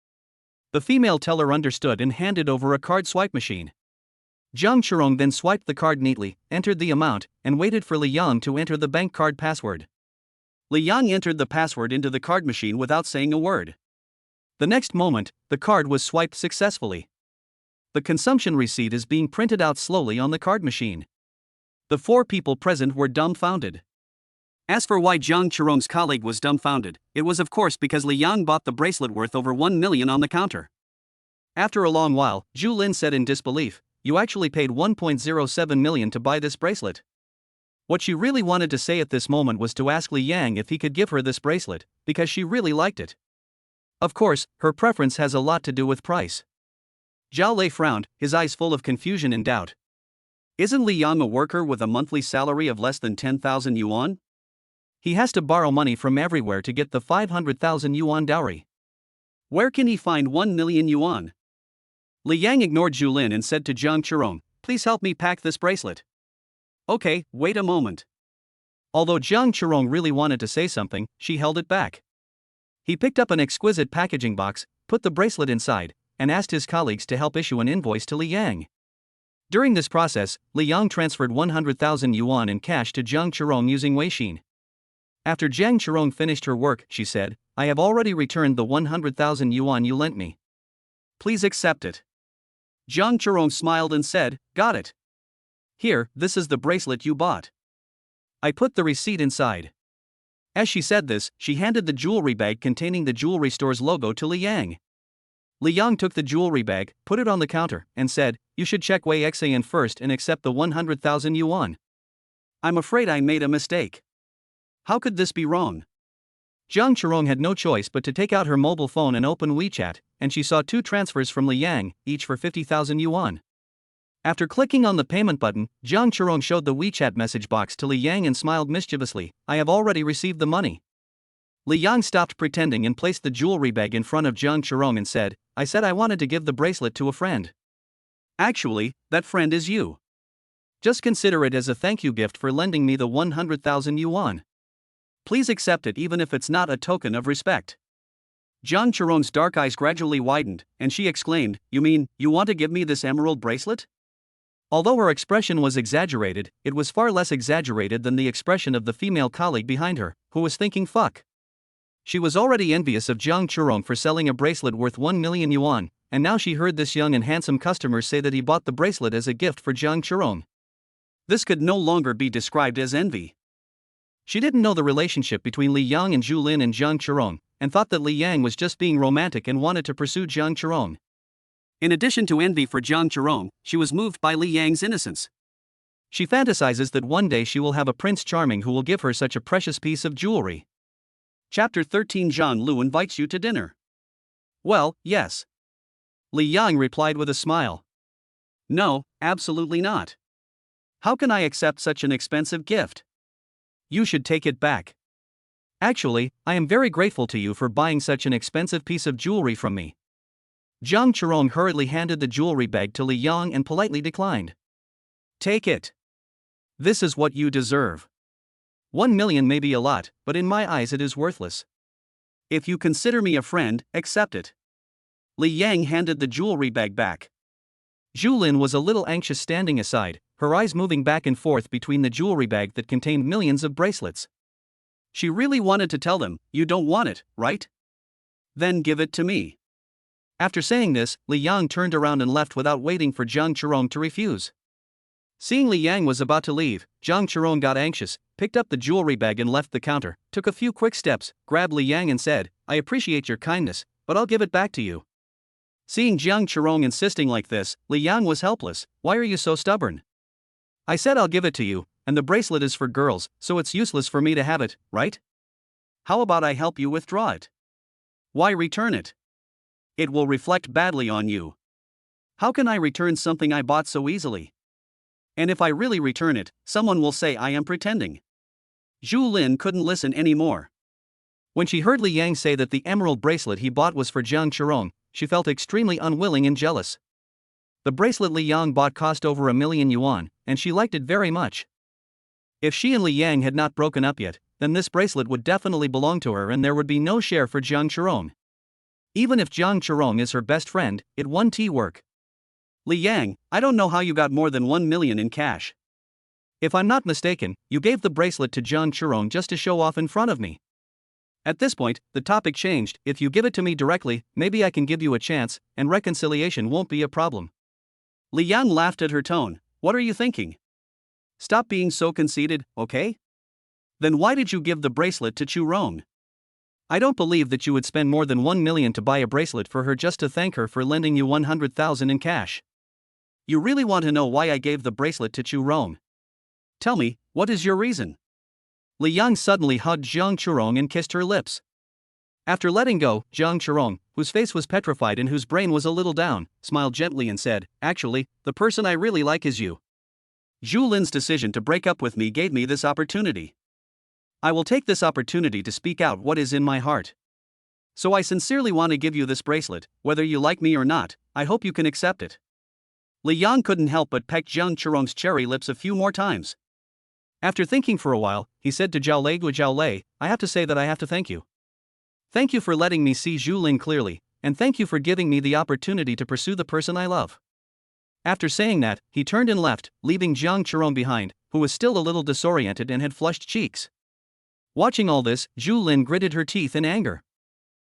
The female teller understood and handed over a card swipe machine. Zhang Chirong then swiped the card neatly, entered the amount, and waited for Li Yang to enter the bank card password. Li Yang entered the password into the card machine without saying a word. The next moment, the card was swiped successfully. The consumption receipt is being printed out slowly on the card machine. The 4 people present were dumbfounded. As for why Zhang Chirong's colleague was dumbfounded, it was of course because Li Yang bought the bracelet worth over 1 million on the counter. After a long while, Zhu Lin said in disbelief, you actually paid 1.07 million to buy this bracelet. What she really wanted to say at this moment was to ask Li Yang if he could give her this bracelet, because she really liked it. Of course, her preference has a lot to do with price. Xiao Lei frowned, his eyes full of confusion and doubt. Isn't Li Yang a worker with a monthly salary of less than 10,000 yuan? He has to borrow money from everywhere to get the 500,000 yuan dowry. Where can he find 1 million yuan? Li Yang ignored Zhu Lin and said to Zhang Chirong, please help me pack this bracelet. Okay, wait a moment. Although Jiang Chirong really wanted to say something, she held it back. He picked up an exquisite packaging box, put the bracelet inside, and asked his colleagues to help issue an invoice to Li Yang. During this process, Li Yang transferred 100,000 yuan in cash to Jiang Chirong using Weixin. After Jiang Chirong finished her work, she said, "I have already returned the 100,000 yuan you lent me. Please accept it." Jiang Chirong smiled and said, "Got it. Here, this is the bracelet you bought. I put the receipt inside." As she said this, she handed the jewelry bag containing the jewelry store's logo to Li Yang. Li Yang took the jewelry bag, put it on the counter, and said, "You should check Wei Xian first and accept the 100,000 yuan. I'm afraid I made a mistake. How could this be wrong?" Jiang Chirong had no choice but to take out her mobile phone and open WeChat, and she saw 2 transfers from Li Yang, each for 50,000 yuan. After clicking on the payment button, Jiang Chirong showed the WeChat message box to Li Yang and smiled mischievously, "I have already received the money." Li Yang stopped pretending and placed the jewelry bag in front of Jiang Chirong and said, "I said I wanted to give the bracelet to a friend. Actually, that friend is you. Just consider it as a thank you gift for lending me the 100,000 yuan. Please accept it even if it's not a token of respect." Jiang Chirong's dark eyes gradually widened, and she exclaimed, "You mean, you want to give me this emerald bracelet?" Although her expression was exaggerated, it was far less exaggerated than the expression of the female colleague behind her, who was thinking fuck. She was already envious of Jiang Chirong for selling a bracelet worth 1 million yuan, and now she heard this young and handsome customer say that he bought the bracelet as a gift for Jiang Chirong. This could no longer be described as envy. She didn't know the relationship between Li Yang and Zhu Lin and Jiang Chirong, and thought that Li Yang was just being romantic and wanted to pursue Jiang Chirong. In addition to envy for Jiang Chirong, she was moved by Li Yang's innocence. She fantasizes that one day she will have a Prince Charming who will give her such a precious piece of jewelry. Chapter 13. Zhan Lu invites you to dinner. Well, yes. Li Yang replied with a smile. No, absolutely not. How can I accept such an expensive gift? You should take it back. Actually, I am very grateful to you for buying such an expensive piece of jewelry from me. Jiang Chirong hurriedly handed the jewelry bag to Li Yang and politely declined. Take it. This is what you deserve. 1 million may be a lot, but in my eyes it is worthless. If you consider me a friend, accept it. Li Yang handed the jewelry bag back. Zhu Lin was a little anxious standing aside, her eyes moving back and forth between the jewelry bag that contained millions of bracelets. She really wanted to tell them, "You don't want it, right? Then give it to me." After saying this, Li Yang turned around and left without waiting for Jiang Chirong to refuse. Seeing Li Yang was about to leave, Jiang Chirong got anxious, picked up the jewelry bag and left the counter, took a few quick steps, grabbed Li Yang and said, "I appreciate your kindness, but I'll give it back to you." Seeing Jiang Chirong insisting like this, Li Yang was helpless. "Why are you so stubborn? I said I'll give it to you, and the bracelet is for girls, so it's useless for me to have it, right? How about I help you withdraw it? Why return it? It will reflect badly on you. How can I return something I bought so easily? And if I really return it, someone will say I am pretending." Zhu Lin couldn't listen anymore. When she heard Li Yang say that the emerald bracelet he bought was for Jiang Chirong, she felt extremely unwilling and jealous. The bracelet Li Yang bought cost over 1 million yuan, and she liked it very much. If she and Li Yang had not broken up yet, then this bracelet would definitely belong to her and there would be no share for Jiang Chirong. Even if Jiang Chirong is her best friend, it won't work. Li Yang, I don't know how you got more than 1 million in cash. If I'm not mistaken, you gave the bracelet to Jiang Chirong just to show off in front of me. At this point, the topic changed. If you give it to me directly, maybe I can give you a chance, and reconciliation won't be a problem. Li Yang laughed at her tone. What are you thinking? Stop being so conceited, okay? Then why did you give the bracelet to Chirong? I don't believe that you would spend more than 1 million to buy a bracelet for her just to thank her for lending you 100,000 in cash. You really want to know why I gave the bracelet to Chirong? Tell me, what is your reason? Li Yang suddenly hugged Jiang Chirong and kissed her lips. After letting go, Jiang Chirong, whose face was petrified and whose brain was a little down, smiled gently and said, "Actually, the person I really like is you. Zhu Lin's decision to break up with me gave me this opportunity. I will take this opportunity to speak out what is in my heart. So I sincerely want to give you this bracelet, whether you like me or not. I hope you can accept it." Li Yang couldn't help but peck Jiang Chirong's cherry lips a few more times. After thinking for a while, he said to Zhao Lei, I have to say that I have to thank you. Thank you for letting me see Zhu Lin clearly, and thank you for giving me the opportunity to pursue the person I love. After saying that, he turned and left, leaving Jiang Qiron behind, who was still a little disoriented and had flushed cheeks. Watching all this, Zhu Lin gritted her teeth in anger.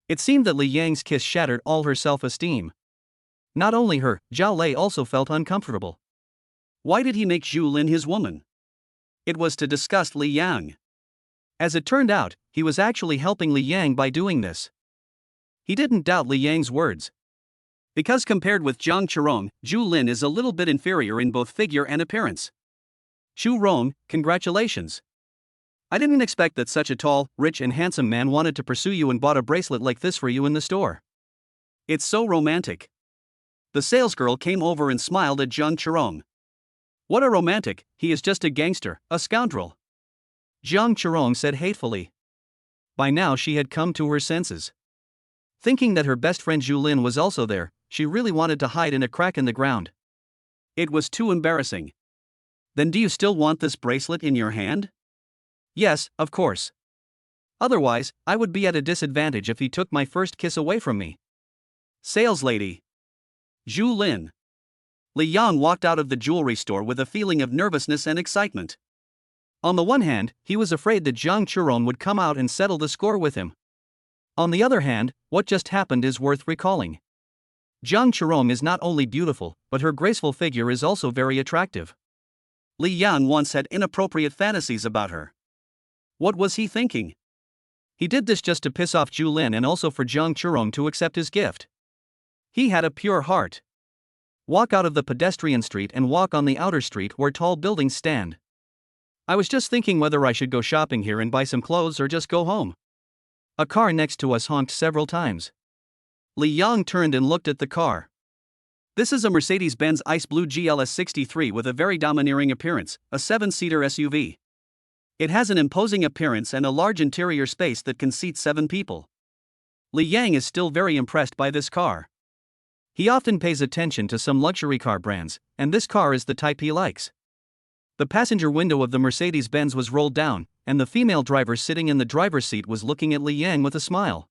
It seemed that Li Yang's kiss shattered all her self-esteem. Not only her, Zhao Lei also felt uncomfortable. Why did he make Zhu Lin his woman? It was to disgust Li Yang. As it turned out, he was actually helping Li Yang by doing this. He didn't doubt Li Yang's words. Because compared with Jiang Qiron, Zhu Lin is a little bit inferior in both figure and appearance. Zhu Rong, congratulations. I didn't expect that such a tall, rich and handsome man wanted to pursue you and bought a bracelet like this for you in the store. It's so romantic. The salesgirl came over and smiled at Jiang Qiron. What a romantic, he is just a gangster, a scoundrel. Jiang Qiron said hatefully. By now she had come to her senses. Thinking that her best friend Zhu Lin was also there, she really wanted to hide in a crack in the ground. It was too embarrassing. Then do you still want this bracelet in your hand? Yes, of course. Otherwise, I would be at a disadvantage if he took my first kiss away from me. Sales lady. Zhu Lin. Li Yang walked out of the jewelry store with a feeling of nervousness and excitement. On the one hand, he was afraid that Jiang Qiron would come out and settle the score with him. On the other hand, what just happened is worth recalling. Jiang Qiron is not only beautiful, but her graceful figure is also very attractive. Li Yang once had inappropriate fantasies about her. What was he thinking? He did this just to piss off Zhu Lin and also for Jiang Qiron to accept his gift. He had a pure heart. Walk out of the pedestrian street and walk on the outer street where tall buildings stand. I was just thinking whether I should go shopping here and buy some clothes or just go home. A car next to us honked several times. Li Yang turned and looked at the car. This is a Mercedes-Benz Ice Blue GLS 63 with a very domineering appearance, a 7-seater SUV. It has an imposing appearance and a large interior space that can seat 7 people. Li Yang is still very impressed by this car. He often pays attention to some luxury car brands, and this car is the type he likes. The passenger window of the Mercedes-Benz was rolled down, and the female driver sitting in the driver's seat was looking at Li Yang with a smile.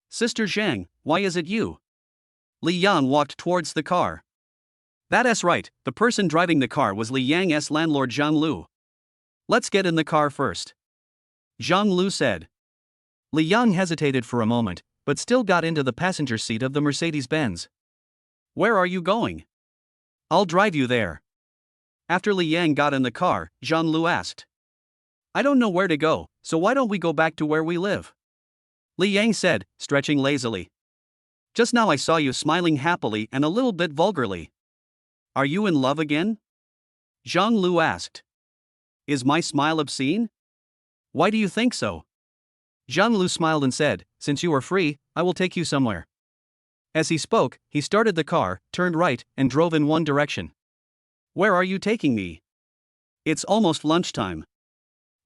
Sister Zhang, why is it you? Li Yang walked towards the car. That's right, the person driving the car was Li Yang's landlord Zhang Lu. Let's get in the car first. Zhang Lu said. Li Yang hesitated for a moment, but still got into the passenger seat of the Mercedes-Benz. Where are you going? I'll drive you there. After Li Yang got in the car, Zhang Lu asked. I don't know where to go, so why don't we go back to where we live? Li Yang said, stretching lazily. Just now I saw you smiling happily and a little bit vulgarly. Are you in love again? Zhang Lu asked. Is my smile obscene? Why do you think so? Zhang Lu smiled and said, since you are free, I will take you somewhere. As he spoke, he started the car, turned right, and drove in one direction. Where are you taking me? It's almost lunchtime.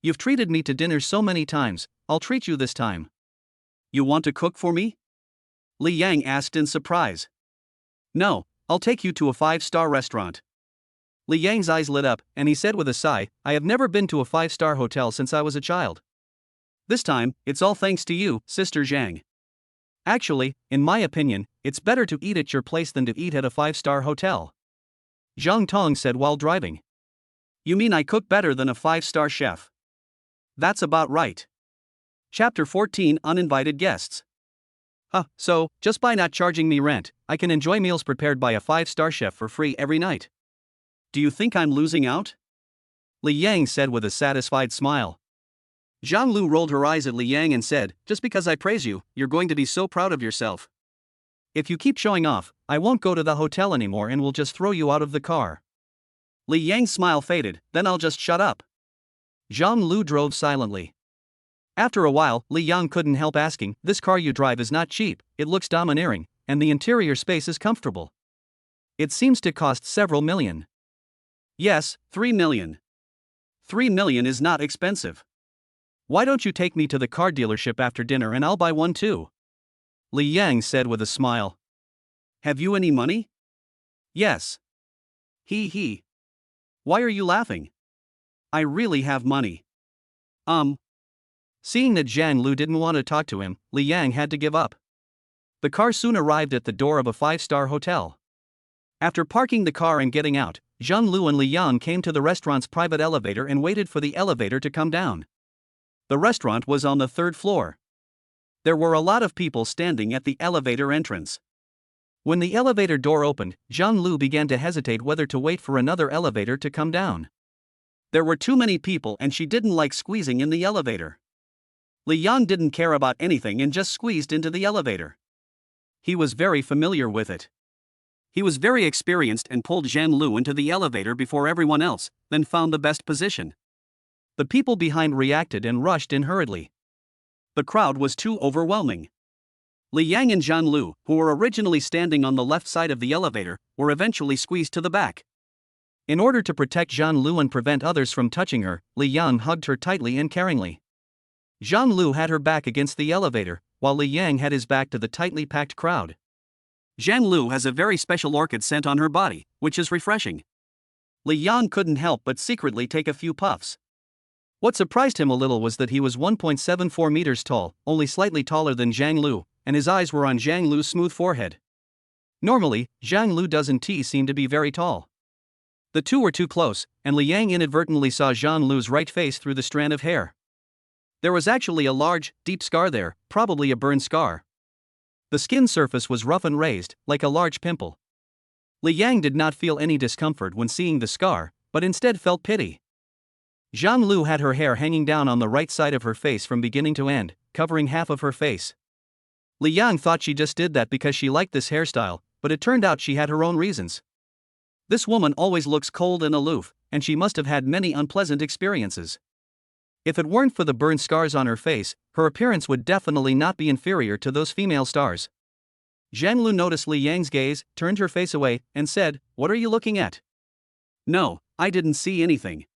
You've treated me to dinner so many times, I'll treat you this time. You want to cook for me? Li Yang asked in surprise. No, I'll take you to a 5-star restaurant. Li Yang's eyes lit up, and he said with a sigh, I have never been to a 5-star hotel since I was a child. This time, it's all thanks to you, Sister Zhang. Actually, in my opinion, it's better to eat at your place than to eat at a 5-star hotel. Zhang Tong said while driving. You mean I cook better than a 5-star chef? That's about right. Chapter 14 Uninvited Guests. So, just by not charging me rent, I can enjoy meals prepared by a 5-star chef for free every night. Do you think I'm losing out? Li Yang said with a satisfied smile. Zhang Lu rolled her eyes at Li Yang and said, just because I praise you, you're going to be so proud of yourself. If you keep showing off, I won't go to the hotel anymore and will just throw you out of the car. Li Yang's smile faded, then I'll just shut up. Zhang Lu drove silently. After a while, Li Yang couldn't help asking, this car you drive is not cheap, it looks domineering, and the interior space is comfortable. It seems to cost several million. Yes, 3 million. 3 million is not expensive. Why don't you take me to the car dealership after dinner and I'll buy one too? Li Yang said with a smile. Have you any money? Yes. He. Why are you laughing? I really have money. Um. Seeing that Zhang Lu didn't want to talk to him, Li Yang had to give up. The car soon arrived at the door of a 5-star hotel. After parking the car and getting out, Zhang Lu and Li Yang came to the restaurant's private elevator and waited for the elevator to come down. The restaurant was on the 3rd floor. There were a lot of people standing at the elevator entrance. When the elevator door opened, Zhang Lu began to hesitate whether to wait for another elevator to come down. There were too many people and she didn't like squeezing in the elevator. Li Yang didn't care about anything and just squeezed into the elevator. He was very familiar with it. He was very experienced and pulled Zhang Lu into the elevator before everyone else, then found the best position. The people behind reacted and rushed in hurriedly. The crowd was too overwhelming. Li Yang and Zhang Lu, who were originally standing on the left side of the elevator, were eventually squeezed to the back. In order to protect Zhang Lu and prevent others from touching her, Li Yang hugged her tightly and caringly. Zhang Lu had her back against the elevator, while Li Yang had his back to the tightly packed crowd. Zhang Lu has a very special orchid scent on her body, which is refreshing. Li Yang couldn't help but secretly take a few puffs. What surprised him a little was that he was 1.74 meters tall, only slightly taller than Zhang Lu, and his eyes were on Zhang Lu's smooth forehead. Normally, Zhang Lu doesn't seem to be very tall. The two were too close, and Li Yang inadvertently saw Zhang Lu's right face through the strand of hair. There was actually a large, deep scar there, probably a burn scar. The skin surface was rough and raised, like a large pimple. Li Yang did not feel any discomfort when seeing the scar, but instead felt pity. Zhang Lu had her hair hanging down on the right side of her face from beginning to end, covering half of her face. Li Yang thought she just did that because she liked this hairstyle, but it turned out she had her own reasons. This woman always looks cold and aloof, and she must have had many unpleasant experiences. If it weren't for the burn scars on her face, her appearance would definitely not be inferior to those female stars. Zhang Lu noticed Li Yang's gaze, turned her face away, and said, "What are you looking at?" "No, I didn't see anything,"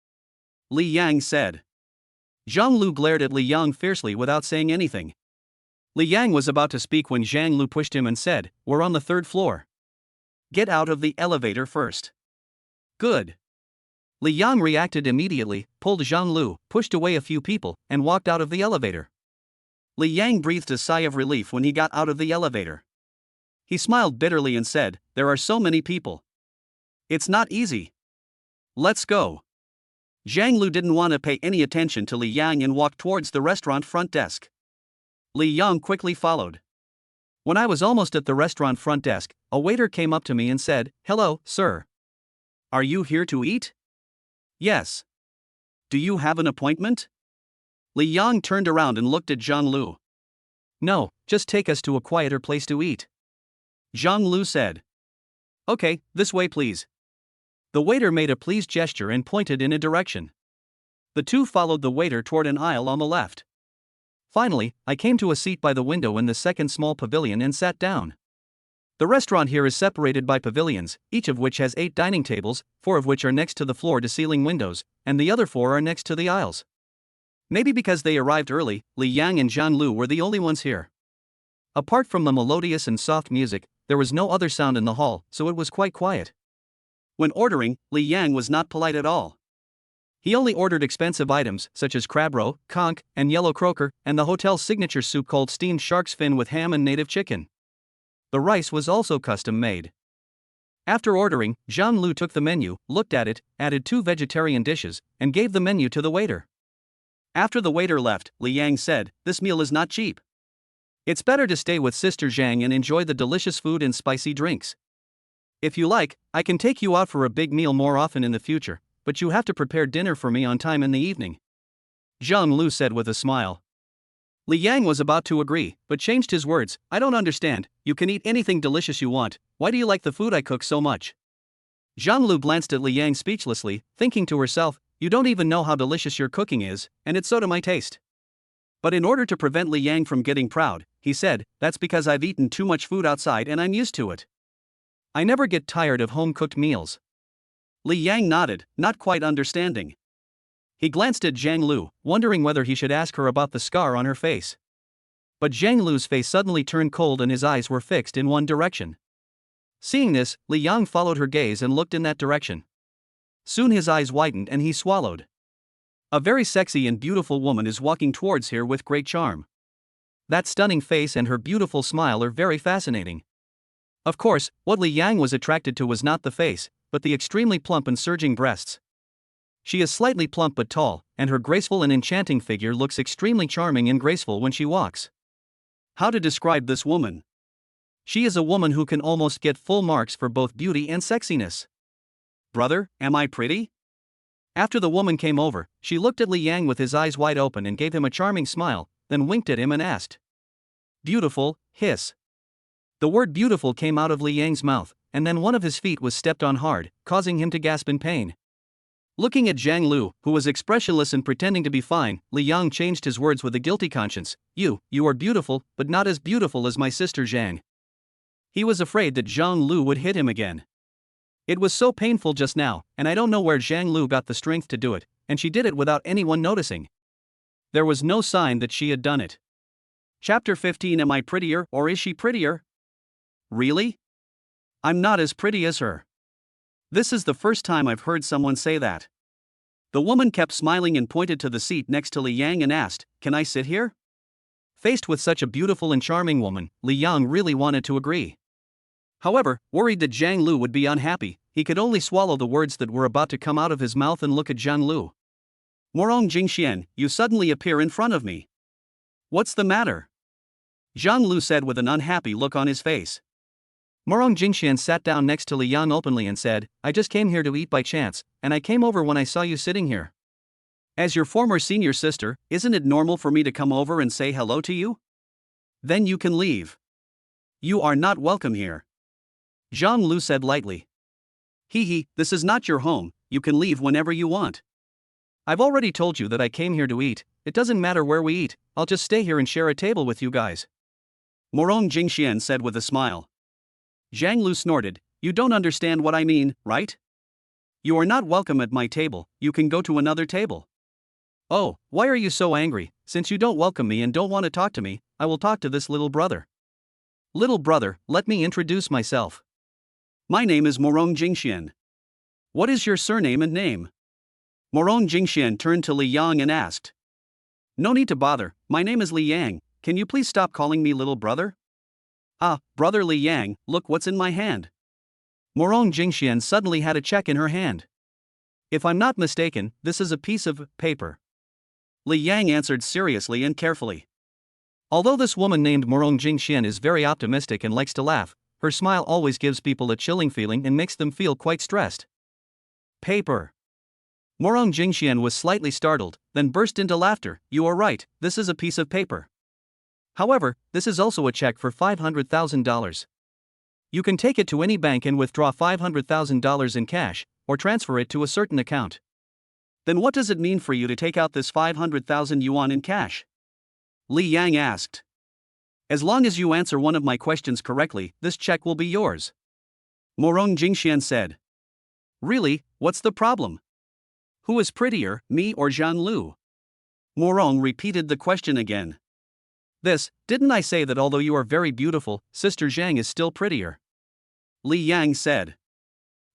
Li Yang said. Zhang Lu glared at Li Yang fiercely without saying anything. Li Yang was about to speak when Zhang Lu pushed him and said, "We're on the 3rd floor. Get out of the elevator first." "Good." Li Yang reacted immediately, pulled Zhang Lu, pushed away a few people, and walked out of the elevator. Li Yang breathed a sigh of relief when he got out of the elevator. He smiled bitterly and said, "There are so many people. It's not easy. Let's go." Zhang Lu didn't want to pay any attention to Li Yang and walked towards the restaurant front desk. Li Yang quickly followed. When I was almost at the restaurant front desk, a waiter came up to me and said, "Hello, sir. Are you here to eat?" "Yes." "Do you have an appointment?" Li Yang turned around and looked at Zhang Lu. "No, just take us to a quieter place to eat," Zhang Lu said. "Okay, this way please." The waiter made a pleased gesture and pointed in a direction. The two followed the waiter toward an aisle on the left. Finally, I came to a seat by the window in the second small pavilion and sat down. The restaurant here is separated by pavilions, each of which has 8 dining tables, 4 of which are next to the floor-to-ceiling windows, and the other 4 are next to the aisles. Maybe because they arrived early, Li Yang and Zhang Lu were the only ones here. Apart from the melodious and soft music, there was no other sound in the hall, so it was quite quiet. When ordering, Li Yang was not polite at all. He only ordered expensive items such as crab roe, conch, and yellow croaker, and the hotel's signature soup called steamed shark's fin with ham and native chicken. The rice was also custom-made. After ordering, Zhang Lu took the menu, looked at it, added 2 vegetarian dishes, and gave the menu to the waiter. After the waiter left, Li Yang said, "This meal is not cheap. It's better to stay with Sister Zhang and enjoy the delicious food and spicy drinks. If you like, I can take you out for a big meal more often in the future, but you have to prepare dinner for me on time in the evening," Zhang Lu said with a smile. Li Yang was about to agree, but changed his words. "I don't understand, you can eat anything delicious you want, why do you like the food I cook so much?" Zhang Lu glanced at Li Yang speechlessly, thinking to herself, "You don't even know how delicious your cooking is, and it's so to my taste." But in order to prevent Li Yang from getting proud, he said, "That's because I've eaten too much food outside and I'm used to it. I never get tired of home-cooked meals." Li Yang nodded, not quite understanding. He glanced at Zhang Lu, wondering whether he should ask her about the scar on her face. But Zhang Lu's face suddenly turned cold and his eyes were fixed in one direction. Seeing this, Li Yang followed her gaze and looked in that direction. Soon his eyes widened and he swallowed. A very sexy and beautiful woman is walking towards here with great charm. That stunning face and her beautiful smile are very fascinating. Of course, what Li Yang was attracted to was not the face, but the extremely plump and surging breasts. She is slightly plump but tall, and her graceful and enchanting figure looks extremely charming and graceful when she walks. How to describe this woman? She is a woman who can almost get full marks for both beauty and sexiness. Brother, am I pretty? After the woman came over, she looked at Li Yang with his eyes wide open and gave him a charming smile, then winked at him and asked. Beautiful, hiss. The word beautiful came out of Li Yang's mouth, and then one of his feet was stepped on hard, causing him to gasp in pain. Looking at Zhang Lu, who was expressionless and pretending to be fine, Li Yang changed his words with a guilty conscience. You are beautiful, but not as beautiful as my sister Zhang. He was afraid that Zhang Lu would hit him again. It was so painful just now, and I don't know where Zhang Lu got the strength to do it, and she did it without anyone noticing. There was no sign that she had done it. Chapter 15. Am I prettier, or is she prettier? Really? I'm not as pretty as her. This is the first time I've heard someone say that. The woman kept smiling and pointed to the seat next to Li Yang and asked, Can I sit here? Faced with such a beautiful and charming woman, Li Yang really wanted to agree. However, worried that Zhang Lu would be unhappy, he could only swallow the words that were about to come out of his mouth and look at Zhang Lu. Morong Jingxian, you suddenly appear in front of me. What's the matter? Zhang Lu said with an unhappy look on his face. Morong Jingxian sat down next to Li Yang openly and said, I just came here to eat by chance, and I came over when I saw you sitting here. As your former senior sister, isn't it normal for me to come over and say hello to you? Then you can leave. You are not welcome here. Zhang Lu said lightly. This is not your home, you can leave whenever you want. I've already told you that I came here to eat, it doesn't matter where we eat, I'll just stay here and share a table with you guys. Morong Jingxian said with a smile. Zhang Lu snorted, You don't understand what I mean, right? You are not welcome at my table, you can go to another table. Oh, why are you so angry? Since you don't welcome me and don't want to talk to me, I will talk to this little brother. Little brother, let me introduce myself. My name is Morong Jingxian. What is your surname and name? Morong Jingxian turned to Li Yang and asked. No need to bother, my name is Li Yang, can you please stop calling me little brother? Ah, brother Li Yang, look what's in my hand. Morong Jingxian suddenly had a check in her hand. If I'm not mistaken, this is a piece of paper. Li Yang answered seriously and carefully. Although this woman named Morong Jingxian is very optimistic and likes to laugh, her smile always gives people a chilling feeling and makes them feel quite stressed. Paper. Morong Jingxian was slightly startled, then burst into laughter. You are right, this is a piece of paper. However, this is also a check for $500,000. You can take it to any bank and withdraw $500,000 in cash, or transfer it to a certain account. Then what does it mean for you to take out this 500,000 yuan in cash? Li Yang asked. As long as you answer one of my questions correctly, this check will be yours. Morong Jingxian said. Really, what's the problem? Who is prettier, me or Zhang Lu? Morong repeated the question again. Didn't I say that although you are very beautiful, Sister Zhang is still prettier? Li Yang said.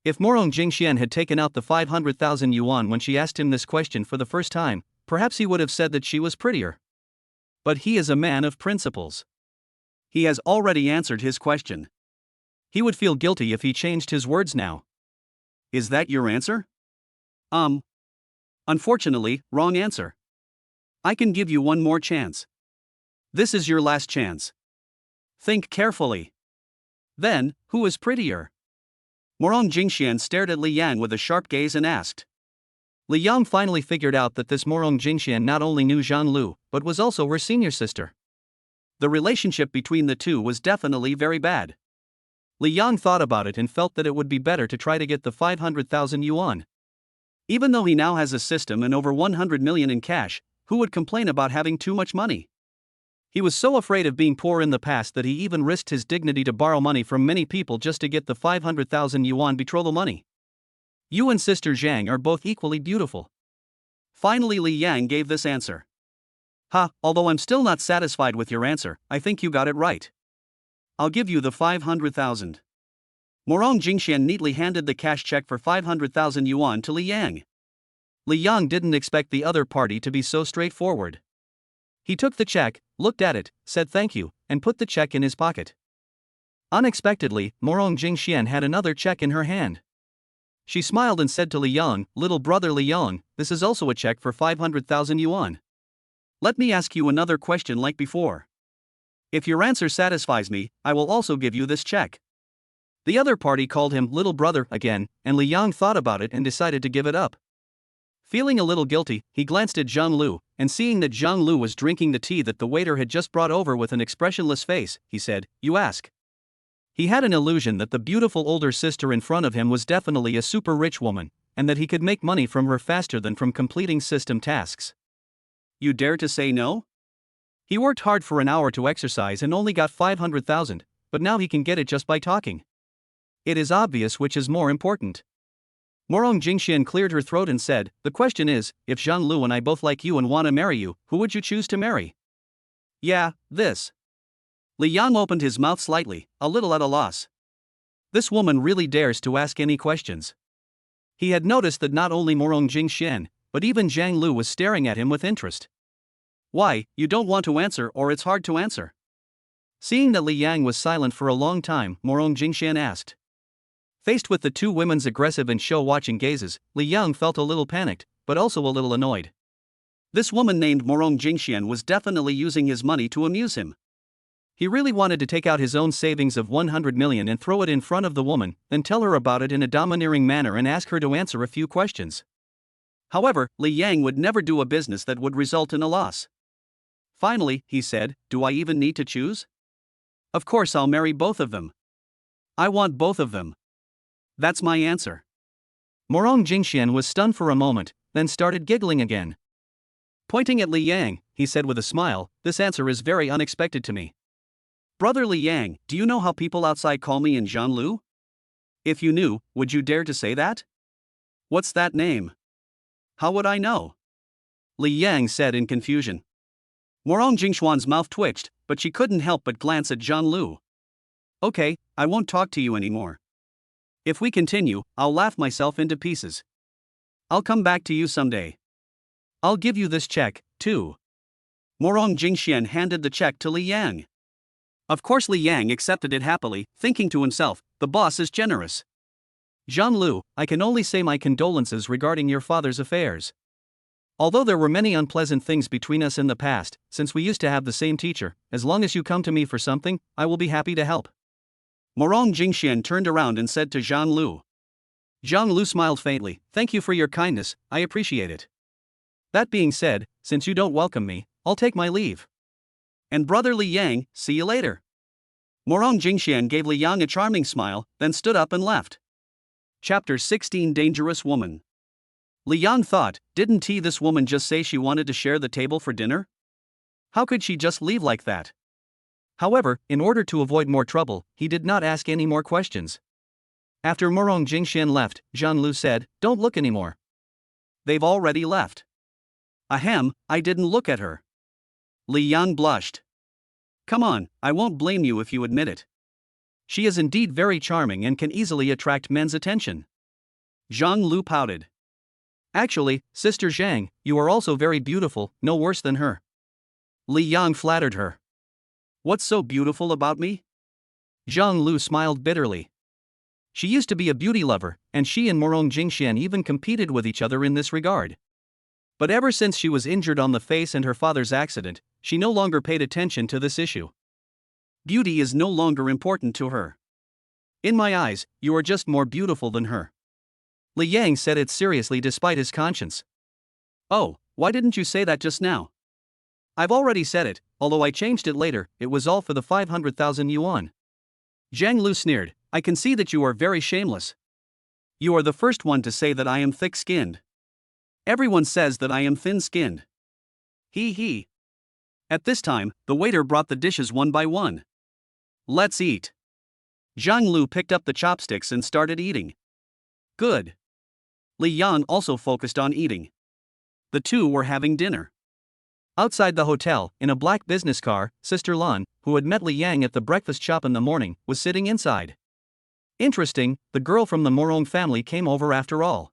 If Morong Jingxian had taken out the 500,000 yuan when she asked him this question for the first time, perhaps he would have said that she was prettier. But he is a man of principles. He has already answered his question. He would feel guilty if he changed his words now. Is that your answer? Unfortunately, wrong answer. I can give you one more chance. This is your last chance. Think carefully. Then, who is prettier? Morong Jingxian stared at Li Yang with a sharp gaze and asked. Li Yang finally figured out that this Morong Jingxian not only knew Zhang Lu, but was also her senior sister. The relationship between the two was definitely very bad. Li Yang thought about it and felt that it would be better to try to get the 500,000 yuan. Even though he now has a system and over 100 million in cash, who would complain about having too much money? He was so afraid of being poor in the past that he even risked his dignity to borrow money from many people just to get the 500,000 yuan betrothal money. You and Sister Zhang are both equally beautiful. Finally Li Yang gave this answer. Although I'm still not satisfied with your answer, I think you got it right. I'll give you the 500,000. Morong Jingxian neatly handed the cash check for 500,000 yuan to Li Yang. Li Yang didn't expect the other party to be so straightforward. He took the check, looked at it, said thank you, and put the check in his pocket. Unexpectedly, Morong Jingxian had another check in her hand. She smiled and said to Li Yang, "Little brother Li Yang, this is also a check for 500,000 yuan. Let me ask you another question like before. If your answer satisfies me, I will also give you this check." The other party called him little brother again, and Li Yang thought about it and decided to give it up. Feeling a little guilty, he glanced at Zhang Lu, and seeing that Zhang Lu was drinking the tea that the waiter had just brought over with an expressionless face, he said, "You ask." He had an illusion that the beautiful older sister in front of him was definitely a super rich woman, and that he could make money from her faster than from completing system tasks. "You dare to say no?" He worked hard for an hour to exercise and only got 500,000, but now he can get it just by talking. It is obvious which is more important. Morong Jingxian cleared her throat and said, "The question is, if Zhang Lu and I both like you and want to marry you, who would you choose to marry?" "Yeah, this." Li Yang opened his mouth slightly, a little at a loss. This woman really dares to ask any questions. He had noticed that not only Morong Jingxian, but even Zhang Lu was staring at him with interest. "Why, you don't want to answer or it's hard to answer?" Seeing that Li Yang was silent for a long time, Morong Jingxian asked. Faced with the two women's aggressive and show-watching gazes, Li Yang felt a little panicked, but also a little annoyed. This woman named Morong Jingxian was definitely using his money to amuse him. He really wanted to take out his own savings of 100 million and throw it in front of the woman, then tell her about it in a domineering manner and ask her to answer a few questions. However, Li Yang would never do a business that would result in a loss. Finally, he said, "Do I even need to choose? Of course I'll marry both of them. I want both of them. That's my answer." Morong Jingxian was stunned for a moment, then started giggling again. Pointing at Li Yang, he said with a smile, "This answer is very unexpected to me. Brother Li Yang, do you know how people outside call me in Zhang Lu? If you knew, would you dare to say that?" "What's that name?" "How would I know?" Li Yang said in confusion. Morong Jingxuan's mouth twitched, but she couldn't help but glance at Zhang Lu. "Okay, I won't talk to you anymore. If we continue, I'll laugh myself into pieces. I'll come back to you someday. I'll give you this check, too." Morong Jingxian handed the check to Li Yang. Of course Li Yang accepted it happily, thinking to himself, "The boss is generous." "Zhang Lu, I can only say my condolences regarding your father's affairs. Although there were many unpleasant things between us in the past, since we used to have the same teacher, as long as you come to me for something, I will be happy to help." Morong Jingxian turned around and said to Zhang Lu. Zhang Lu smiled faintly, "Thank you for your kindness, I appreciate it. That being said, since you don't welcome me, I'll take my leave. And brother Li Yang, see you later." Morong Jingxian gave Li Yang a charming smile, then stood up and left. Chapter 16 Dangerous Woman. Li Yang thought, didn't this woman just say she wanted to share the table for dinner? How could she just leave like that? However, in order to avoid more trouble, he did not ask any more questions. After Morong Jingxian left, Zhang Lu said, "Don't look anymore. They've already left." "Ahem, I didn't look at her." Li Yang blushed. "Come on, I won't blame you if you admit it. She is indeed very charming and can easily attract men's attention." Zhang Lu pouted. "Actually, Sister Zhang, you are also very beautiful, no worse than her." Li Yang flattered her. "What's so beautiful about me?" Zhang Lu smiled bitterly. She used to be a beauty lover, and she and Morong Jingxian even competed with each other in this regard. But ever since she was injured on the face and her father's accident, she no longer paid attention to this issue. Beauty is no longer important to her. "In my eyes, you are just more beautiful than her." Li Yang said it seriously despite his conscience. "Oh, why didn't you say that just now?" "I've already said it, although I changed it later, it was all for the 500,000 yuan. Zhang Lu sneered, "I can see that you are very shameless. You are the first one to say that I am thick-skinned. Everyone says that I am thin-skinned. He he." At this time, the waiter brought the dishes one by one. "Let's eat." Zhang Lu picked up the chopsticks and started eating. "Good." Li Yang also focused on eating. The two were having dinner. Outside the hotel, in a black business car, Sister Lan, who had met Li Yang at the breakfast shop in the morning, was sitting inside. Interesting, the girl from the Morong family came over after all.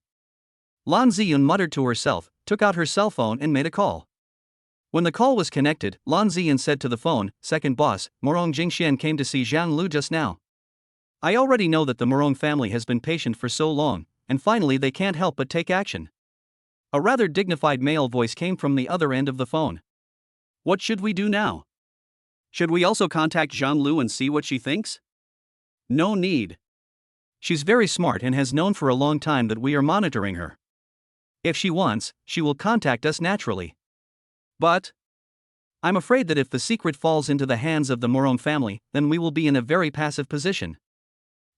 Lan Ziyun muttered to herself, took out her cell phone and made a call. When the call was connected, Lan Ziyun said to the phone, "Second boss, Morong Jingxian came to see Zhang Lu just now. I already know that the Morong family has been patient for so long, and finally they can't help but take action." A rather dignified male voice came from the other end of the phone. "What should we do now? Should we also contact Zhang Lu and see what she thinks?" "No need. She's very smart and has known for a long time that we are monitoring her. If she wants, she will contact us naturally. But I'm afraid that if the secret falls into the hands of the Morong family, then we will be in a very passive position."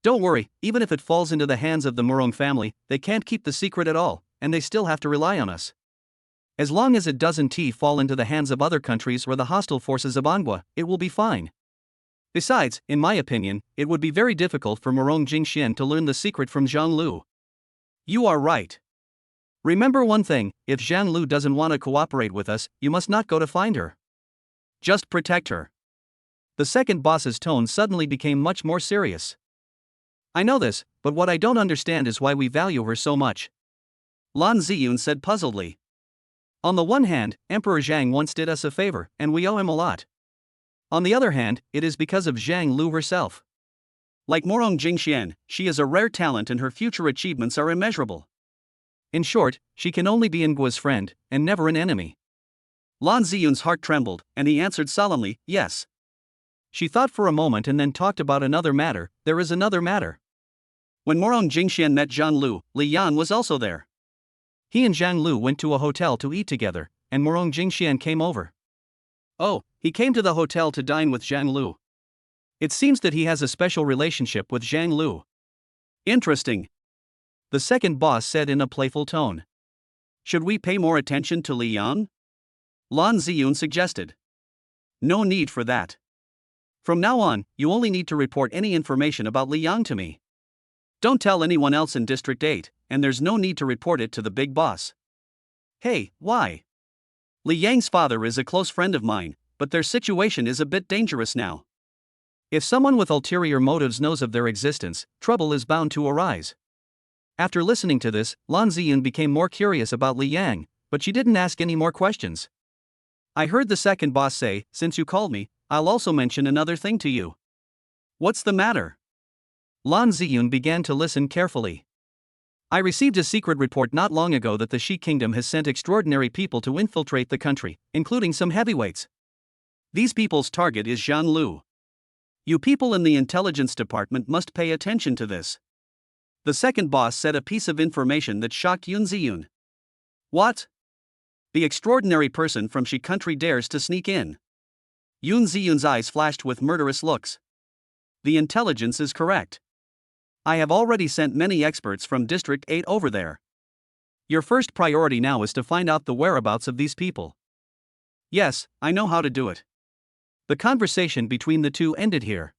"Don't worry, even if it falls into the hands of the Morong family, they can't keep the secret at all, and they still have to rely on us. As long as it doesn't fall into the hands of other countries or the hostile forces of Anghua, it will be fine. Besides, in my opinion, it would be very difficult for Morong Jingxian to learn the secret from Zhang Lu." "You are right. Remember one thing, if Zhang Lu doesn't want to cooperate with us, you must not go to find her. Just protect her." The second boss's tone suddenly became much more serious. "I know this, but what I don't understand is why we value her so much," Lan Ziyun said puzzledly. "On the one hand, Emperor Zhang once did us a favor, and we owe him a lot. On the other hand, it is because of Zhang Lu herself. Like Morong Jingxian, she is a rare talent and her future achievements are immeasurable. In short, she can only be Ngua's friend, and never an enemy." Lan Ziyun's heart trembled, and he answered solemnly, "Yes." She thought for a moment and then talked about another matter. "There is another matter. When Morong Jingxian met Zhang Lu, Li Yan was also there. He and Zhang Lu went to a hotel to eat together, and Morong Jingxian came over." "Oh, he came to the hotel to dine with Zhang Lu. It seems that he has a special relationship with Zhang Lu." "Interesting," the second boss said in a playful tone. "Should we pay more attention to Li Yan?" Lan Ziyun suggested. "No need for that. From now on, you only need to report any information about Li Yang to me. Don't tell anyone else in District 8, and there's no need to report it to the big boss." "Hey, why? Li Yang's father is a close friend of mine, but their situation is a bit dangerous now. If someone with ulterior motives knows of their existence, trouble is bound to arise." After listening to this, Lan Ziyun became more curious about Li Yang, but she didn't ask any more questions. "I heard the second boss say, since you called me, I'll also mention another thing to you." "What's the matter?" Lan Ziyun began to listen carefully. "I received a secret report not long ago that the Shi Kingdom has sent extraordinary people to infiltrate the country, including some heavyweights. These people's target is Zhang Lu. You people in the intelligence department must pay attention to this." The second boss said a piece of information that shocked Yun Ziyun. "What? The extraordinary person from Shi country dares to sneak in?" Yun Ziyun's eyes flashed with murderous looks. "The intelligence is correct. I have already sent many experts from District 8 over there. Your first priority now is to find out the whereabouts of these people." "Yes, I know how to do it." The conversation between the two ended here.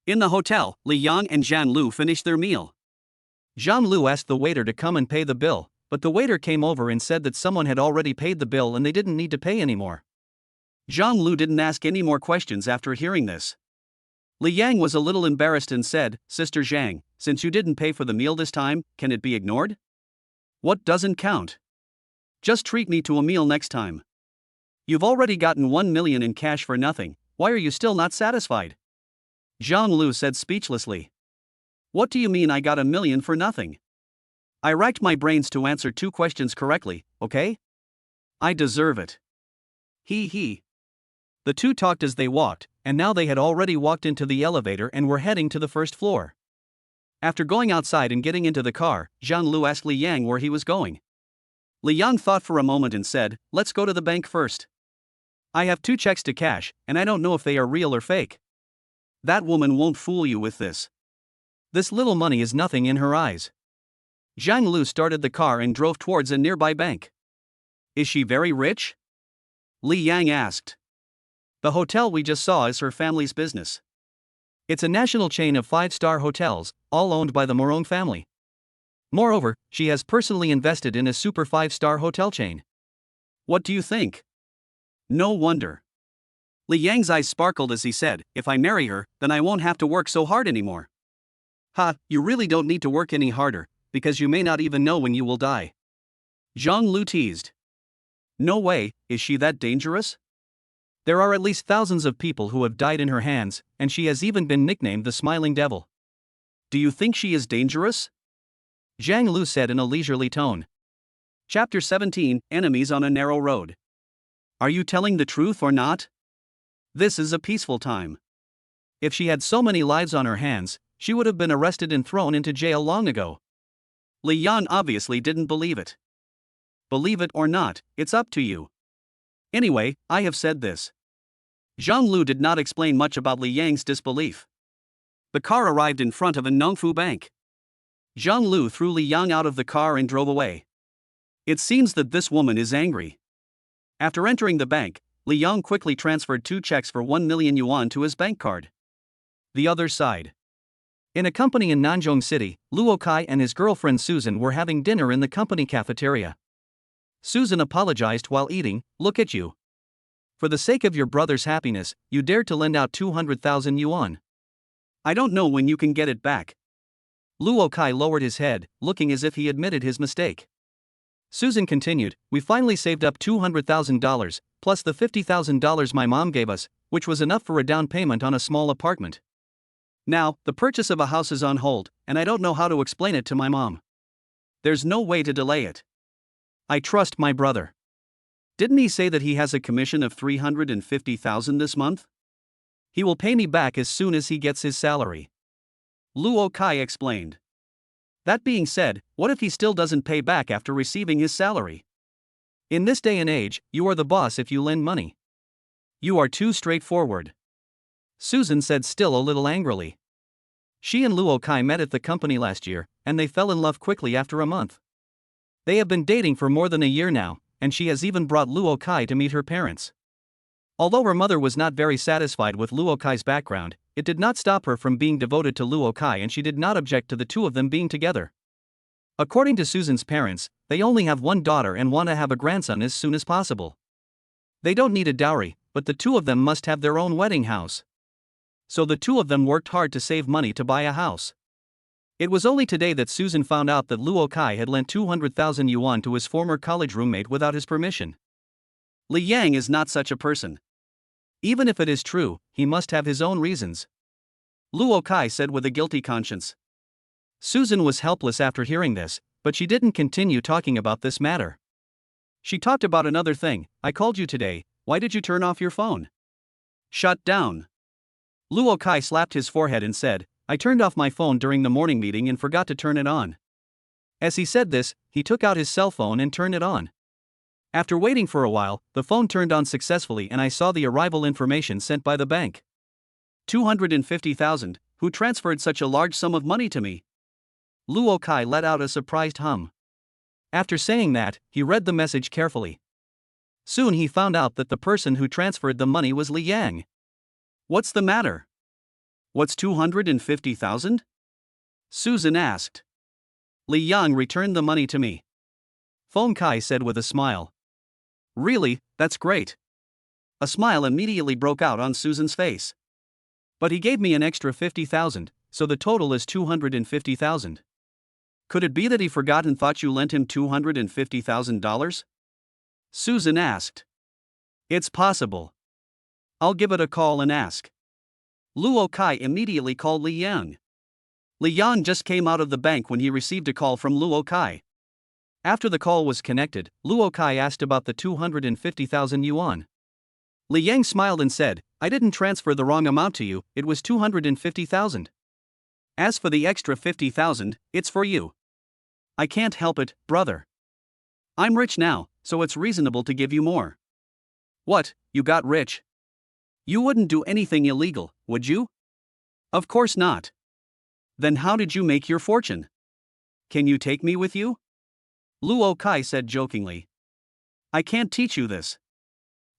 In the hotel, Li Yang and Zhang Lu finished their meal. Zhang Lu asked the waiter to come and pay the bill, but the waiter came over and said that someone had already paid the bill and they didn't need to pay anymore. Zhang Lu didn't ask any more questions after hearing this. Li Yang was a little embarrassed and said, "Sister Zhang, since you didn't pay for the meal this time, can it be ignored? What doesn't count? Just treat me to a meal next time. You've already gotten 1 million in cash for nothing, why are you still not satisfied?" Zhang Lu said speechlessly. "What do you mean I got 1 million for nothing? I racked my brains to answer 2 questions correctly, okay? I deserve it. He. The two talked as they walked, and now they had already walked into the elevator and were heading to the first floor. After going outside and getting into the car, Zhang Lu asked Li Yang where he was going. Li Yang thought for a moment and said, "Let's go to the bank first. I have 2 checks to cash, and I don't know if they are real or fake." "That woman won't fool you with this. This little money is nothing in her eyes." Zhang Lu started the car and drove towards a nearby bank. "Is she very rich?" Li Yang asked. "The hotel we just saw is her family's business. It's a national chain of 5-star hotels, all owned by the Morong family. Moreover, she has personally invested in a super 5-star hotel chain." "What do you think?" "No wonder." Li Yang's eyes sparkled as he said, "If I marry her, then I won't have to work so hard anymore." "Ha, you really don't need to work any harder, because you may not even know when you will die. Zhang Lu teased. No way, is she that dangerous? There are at least thousands of people who have died in her hands, and she has even been nicknamed the Smiling Devil. Do you think she is dangerous? Zhang Lu said in a leisurely tone. Chapter 17, Enemies on a Narrow Road. Are you telling the truth or not? This is a peaceful time. If she had so many lives on her hands, she would have been arrested and thrown into jail long ago. Li Yan obviously didn't believe it. Believe it or not, it's up to you. Anyway, I have said this. Zhang Lu did not explain much about Li Yang's disbelief. The car arrived in front of a Nongfu bank. Zhang Lu threw Li Yang out of the car and drove away. It seems that this woman is angry. After entering the bank, Li Yang quickly transferred 2 checks for 1 million yuan to his bank card. The other side. In a company in Nanjing City, Luo Kai and his girlfriend Susan were having dinner in the company cafeteria. Susan apologized while eating. Look at you. For the sake of your brother's happiness, you dared to lend out 200,000 yuan. I don't know when you can get it back. Luo Kai lowered his head, looking as if he admitted his mistake. Susan continued, we finally saved up $200,000, plus the $50,000 my mom gave us, which was enough for a down payment on a small apartment. Now, the purchase of a house is on hold, and I don't know how to explain it to my mom. There's no way to delay it. I trust my brother. Didn't he say that he has a commission of 350,000 this month? He will pay me back as soon as he gets his salary. Luo Kai explained. That being said, what if he still doesn't pay back after receiving his salary? In this day and age, you are the boss if you lend money. You are too straightforward. Susan said, still a little angrily. She and Luo Kai met at the company last year, and they fell in love quickly after a month. They have been dating for more than a year now, and she has even brought Luo Kai to meet her parents. Although her mother was not very satisfied with Luo Kai's background, it did not stop her from being devoted to Luo Kai, and she did not object to the two of them being together. According to Susan's parents, they only have one daughter and want to have a grandson as soon as possible. They don't need a dowry, but the two of them must have their own wedding house. So the two of them worked hard to save money to buy a house. It was only today that Susan found out that Luo Kai had lent 200,000 yuan to his former college roommate without his permission. Li Yang is not such a person. Even if it is true, he must have his own reasons. Luo Kai said with a guilty conscience. Susan was helpless after hearing this, but she didn't continue talking about this matter. She talked about another thing. I called you today, why did you turn off your phone? Shut down. Luo Kai slapped his forehead and said, I turned off my phone during the morning meeting and forgot to turn it on. As he said this, he took out his cell phone and turned it on. After waiting for a while, the phone turned on successfully and I saw the arrival information sent by the bank. 250,000, who transferred such a large sum of money to me? Luo Kai let out a surprised hum. After saying that, he read the message carefully. Soon he found out that the person who transferred the money was Li Yang. What's the matter? What's 250,000? Susan asked. Li Yang returned the money to me. Feng Kai said with a smile. Really, that's great. A smile immediately broke out on Susan's face. But he gave me an extra 50,000, so the total is 250,000. Could it be that he forgot and thought you lent him $250,000? Susan asked. It's possible. I'll give it a call and ask. Luo Kai immediately called Li Yang. Li Yang just came out of the bank when he received a call from Luo Kai. After the call was connected, Luo Kai asked about the 250,000 yuan. Li Yang smiled and said, I didn't transfer the wrong amount to you, it was 250,000. As for the extra 50,000, it's for you. I can't help it, brother. I'm rich now, so it's reasonable to give you more. What, you got rich? You wouldn't do anything illegal, would you? Of course not. Then how did you make your fortune? Can you take me with you? Luo Kai said jokingly. I can't teach you this.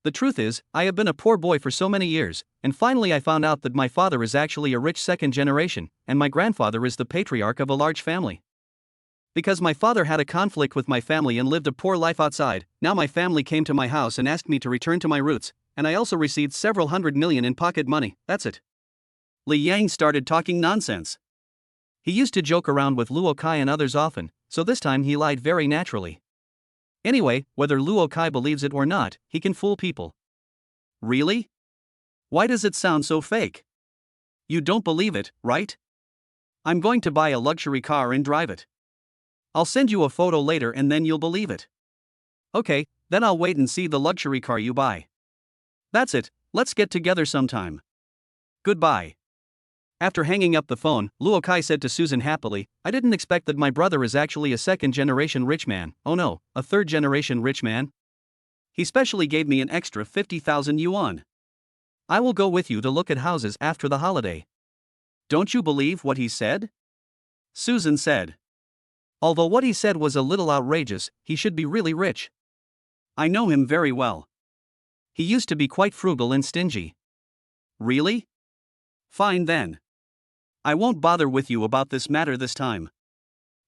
The truth is, I have been a poor boy for so many years, and finally I found out that my father is actually a rich second generation, and my grandfather is the patriarch of a large family. Because my father had a conflict with my family and lived a poor life outside, now my family came to my house and asked me to return to my roots, and I also received several hundred million in pocket money, that's it. Li Yang started talking nonsense. He used to joke around with Luo Kai and others often, so this time he lied very naturally. Anyway, whether Luo Kai believes it or not, he can fool people. Really? Why does it sound so fake? You don't believe it, right? I'm going to buy a luxury car and drive it. I'll send you a photo later and then you'll believe it. Okay, then I'll wait and see the luxury car you buy. That's it, let's get together sometime. Goodbye. After hanging up the phone, Luo Kai said to Susan happily, I didn't expect that my brother is actually a second-generation rich man. Oh no, a third-generation rich man? He specially gave me an extra 50,000 yuan. I will go with you to look at houses after the holiday. Don't you believe what he said? Susan said. Although what he said was a little outrageous, he should be really rich. I know him very well. He used to be quite frugal and stingy. Really? Fine then. I won't bother with you about this matter this time.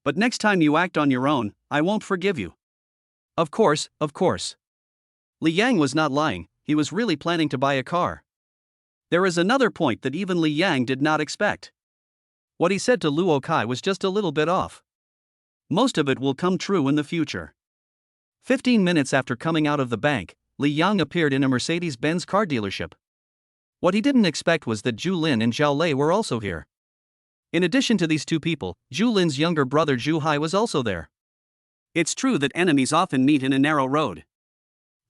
But next time you act on your own, I won't forgive you. Of course, of course. Li Yang was not lying, he was really planning to buy a car. There is another point that even Li Yang did not expect. What he said to Luo Kai was just a little bit off. Most of it will come true in the future. 15 minutes after coming out of the bank, Li Yang appeared in a Mercedes-Benz car dealership. What he didn't expect was that Zhu Lin and Xiao Lei were also here. In addition to these two people, Zhu Lin's younger brother Zhu Hai was also there. It's true that enemies often meet in a narrow road.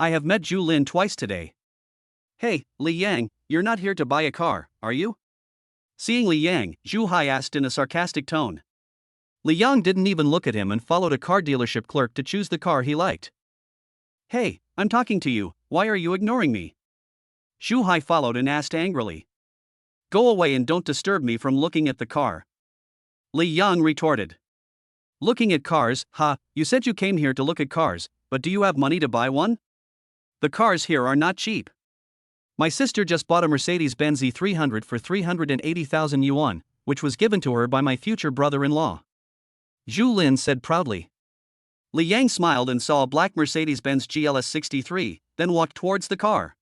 I have met Zhu Lin twice today. Hey, Li Yang, you're not here to buy a car, are you? Seeing Li Yang, Zhu Hai asked in a sarcastic tone. Li Yang didn't even look at him and followed a car dealership clerk to choose the car he liked. Hey, I'm talking to you, why are you ignoring me? Zhu Hai followed and asked angrily. Go away and don't disturb me from looking at the car. Li Yang retorted. Looking at cars, you said you came here to look at cars, but do you have money to buy one? The cars here are not cheap. My sister just bought a Mercedes-Benz E300 for 380,000 yuan, which was given to her by my future brother-in-law. Zhu Lin said proudly. Li Yang smiled and saw a black Mercedes-Benz GLS 63, then walked towards the car.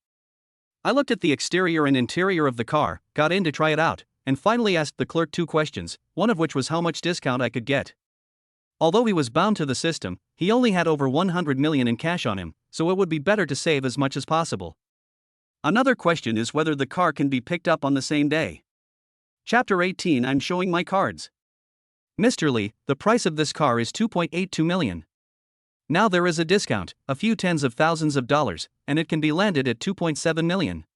I looked at the exterior and interior of the car, got in to try it out, and finally asked the clerk 2 questions, one of which was how much discount I could get. Although he was bound to the system, he only had over 100 million in cash on him, so it would be better to save as much as possible. Another question is whether the car can be picked up on the same day. Chapter 18. I'm showing my cards. Mr. Li, the price of this car is 2.82 million. Now there is a discount, a few tens of thousands of dollars, and it can be landed at 2.7 million.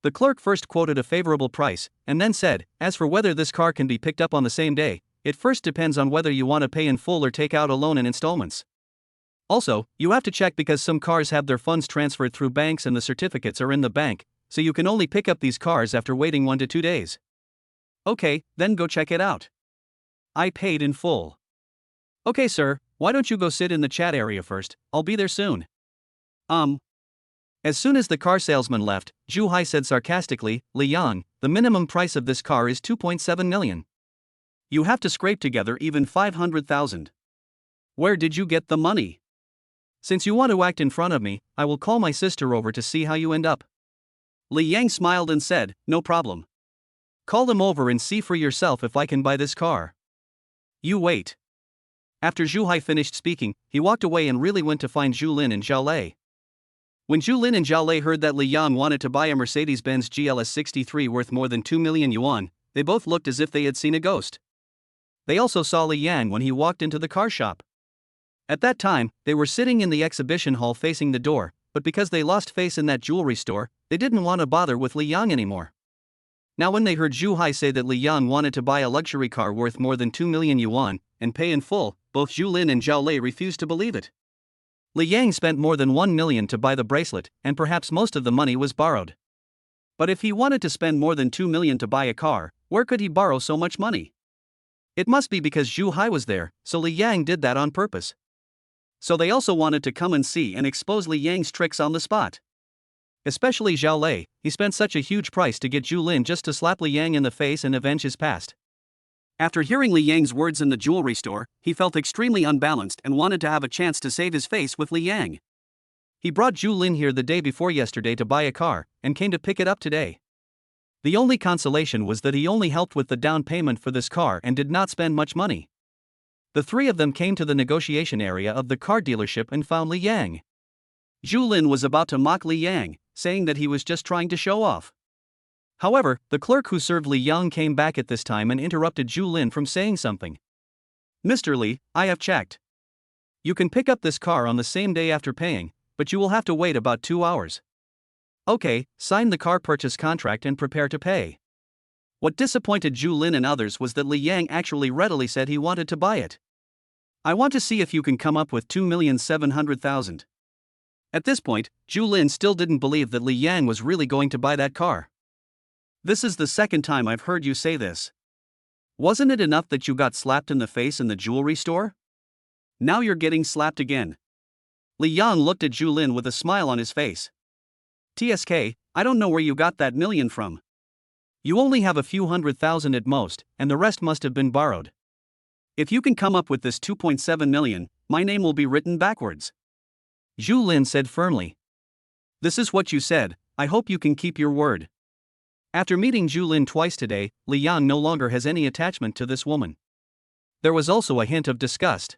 The clerk first quoted a favorable price, and then said, as for whether this car can be picked up on the same day, it first depends on whether you want to pay in full or take out a loan in installments. Also, you have to check because some cars have their funds transferred through banks and the certificates are in the bank, so you can only pick up these cars after waiting 1 to 2 days. Okay, then go check it out. I paid in full. Okay sir, why don't you go sit in the chat area first, I'll be there soon. As soon as the car salesman left, Zhu Hai said sarcastically, Li Yang, the minimum price of this car is 2.7 million. You have to scrape together even 500,000. Where did you get the money? Since you want to act in front of me, I will call my sister over to see how you end up. Li Yang smiled and said, no problem. Call them over and see for yourself if I can buy this car. You wait. After Zhu Hai finished speaking, he walked away and really went to find Zhu Lin and Xiao Lei. When Zhu Lin and Xiao Lei heard that Li Yang wanted to buy a Mercedes-Benz GLS 63 worth more than 2 million yuan, they both looked as if they had seen a ghost. They also saw Li Yang when he walked into the car shop. At that time, they were sitting in the exhibition hall facing the door, but because they lost face in that jewelry store, they didn't want to bother with Li Yang anymore. Now when they heard Zhu Hai say that Li Yang wanted to buy a luxury car worth more than 2 million yuan, and pay in full, both Zhu Lin and Xiao Lei refused to believe it. Li Yang spent more than 1 million to buy the bracelet, and perhaps most of the money was borrowed. But if he wanted to spend more than 2 million to buy a car, where could he borrow so much money? It must be because Zhu Hai was there, so Li Yang did that on purpose. So they also wanted to come and see and expose Li Yang's tricks on the spot. Especially Xiao Lei, he spent such a huge price to get Zhu Lin just to slap Li Yang in the face and avenge his past. After hearing Li Yang's words in the jewelry store, he felt extremely unbalanced and wanted to have a chance to save his face with Li Yang. He brought Zhu Lin here the day before yesterday to buy a car, and came to pick it up today. The only consolation was that he only helped with the down payment for this car and did not spend much money. The three of them came to the negotiation area of the car dealership and found Li Yang. Zhu Lin was about to mock Li Yang, saying that he was just trying to show off. However, the clerk who served Li Yang came back at this time and interrupted Zhu Lin from saying something. "Mr. Li, I have checked. You can pick up this car on the same day after paying, but you will have to wait about 2 hours. Okay, sign the car purchase contract and prepare to pay." What disappointed Zhu Lin and others was that Li Yang actually readily said he wanted to buy it. "I want to see if you can come up with 2,700,000. At this point, Zhu Lin still didn't believe that Li Yang was really going to buy that car. "This is the second time I've heard you say this. Wasn't it enough that you got slapped in the face in the jewelry store? Now you're getting slapped again." Li Yang looked at Zhu Lin with a smile on his face. "TSK, I don't know where you got that million from. You only have a few 100,000 at most, and the rest must have been borrowed. If you can come up with this 2.7 million, my name will be written backwards." Zhu Lin said firmly. "This is what you said, I hope you can keep your word." After meeting Zhu Lin twice today, Li Yang no longer has any attachment to this woman. There was also a hint of disgust.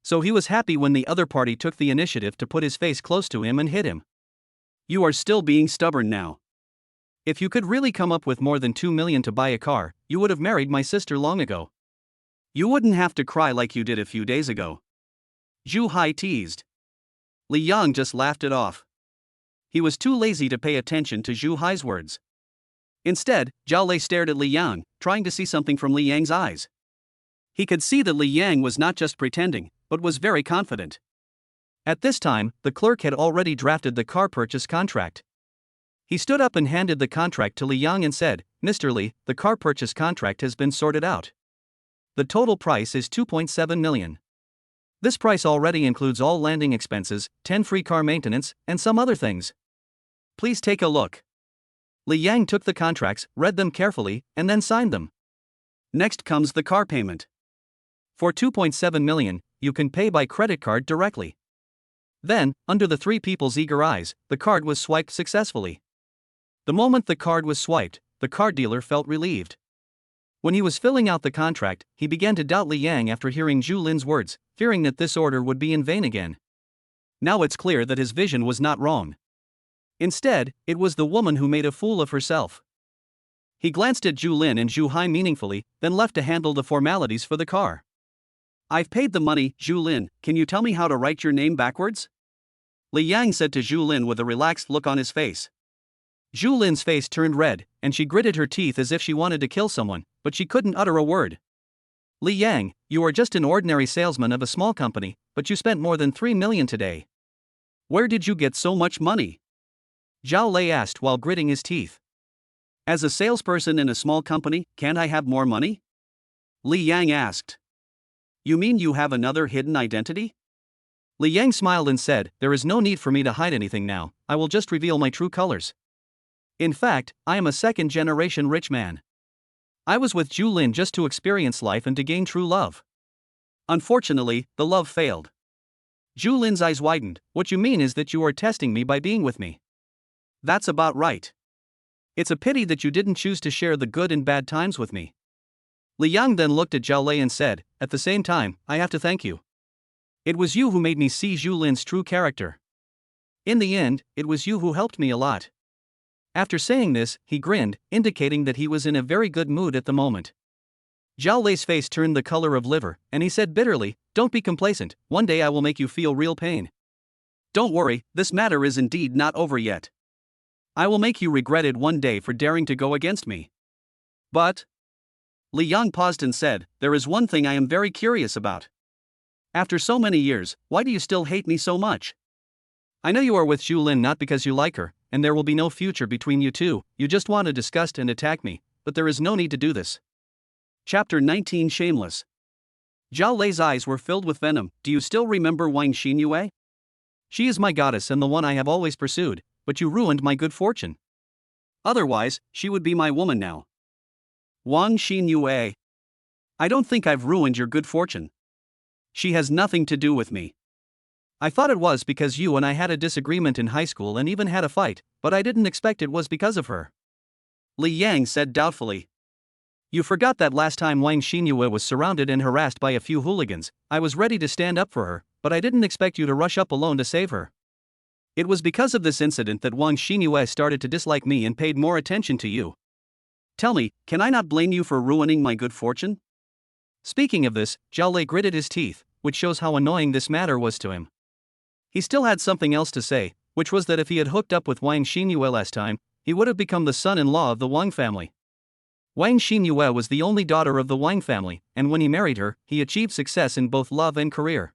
So he was happy when the other party took the initiative to put his face close to him and hit him. "You are still being stubborn now. If you could really come up with more than 2 million to buy a car, you would have married my sister long ago. You wouldn't have to cry like you did a few days ago." Zhu Hai teased. Li Yang just laughed it off. He was too lazy to pay attention to Zhu Hai's words. Instead, Xiao Lei stared at Li Yang, trying to see something from Li Yang's eyes. He could see that Li Yang was not just pretending, but was very confident. At this time, the clerk had already drafted the car purchase contract. He stood up and handed the contract to Li Yang and said, "Mr. Li, the car purchase contract has been sorted out. The total price is 2.7 million. This price already includes all landing expenses, 10 free car maintenance, and some other things. Please take a look." Li Yang took the contracts, read them carefully, and then signed them. Next comes the car payment. For 2.7 million, you can pay by credit card directly. Then, under the three people's eager eyes, the card was swiped successfully. The moment the card was swiped, the car dealer felt relieved. When he was filling out the contract, he began to doubt Li Yang after hearing Zhu Lin's words, fearing that this order would be in vain again. Now it's clear that his vision was not wrong. Instead, it was the woman who made a fool of herself. He glanced at Zhu Lin and Zhu Hai meaningfully, then left to handle the formalities for the car. "I've paid the money, Zhu Lin, can you tell me how to write your name backwards?" Li Yang said to Zhu Lin with a relaxed look on his face. Zhu Lin's face turned red, and she gritted her teeth as if she wanted to kill someone, but she couldn't utter a word. "Li Yang, you are just an ordinary salesman of a small company, but you spent more than 3 million today. Where did you get so much money?" Xiao Lei asked while gritting his teeth. "As a salesperson in a small company, can't I have more money?" Li Yang asked. "You mean you have another hidden identity?" Li Yang smiled and said, "There is no need for me to hide anything now, I will just reveal my true colors. In fact, I am a second-generation rich man. I was with Zhu Lin just to experience life and to gain true love. Unfortunately, the love failed." Zhu Lin's eyes widened. "What you mean is that you are testing me by being with me." "That's about right. It's a pity that you didn't choose to share the good and bad times with me." Li Yang then looked at Xiao Lei and said, "At the same time, I have to thank you. It was you who made me see Zhu Lin's true character. In the end, it was you who helped me a lot." After saying this, he grinned, indicating that he was in a very good mood at the moment. Xiao Lei's face turned the color of liver, and he said bitterly, "Don't be complacent, one day I will make you feel real pain. Don't worry, this matter is indeed not over yet. I will make you regret it one day for daring to go against me." "But..." Li Yang paused and said, "There is one thing I am very curious about. After so many years, why do you still hate me so much? I know you are with Zhu Lin not because you like her, and there will be no future between you two, you just want to disgust and attack me, but there is no need to do this." Chapter 19 Shameless. Zhao Lei's eyes were filled with venom. "Do you still remember Wang Xinyue? She is my goddess and the one I have always pursued, but you ruined my good fortune. Otherwise, she would be my woman now." "Wang Xinyue. I don't think I've ruined your good fortune. She has nothing to do with me. I thought it was because you and I had a disagreement in high school and even had a fight, but I didn't expect it was because of her," Li Yang said doubtfully. You forgot that last time Wang Xinyue was surrounded and harassed by a few hooligans. I was ready to stand up for her, but I didn't expect you to rush up alone to save her. It was because of this incident that Wang Xinyue started to dislike me and paid more attention to you. Tell me, can I not blame you for ruining my good fortune? Speaking of this, Xiao Lei gritted his teeth, which shows how annoying this matter was to him. He still had something else to say, which was that if he had hooked up with Wang Xinyue last time, he would have become the son-in-law of the Wang family. Wang Xinyue was the only daughter of the Wang family, and when he married her, he achieved success in both love and career.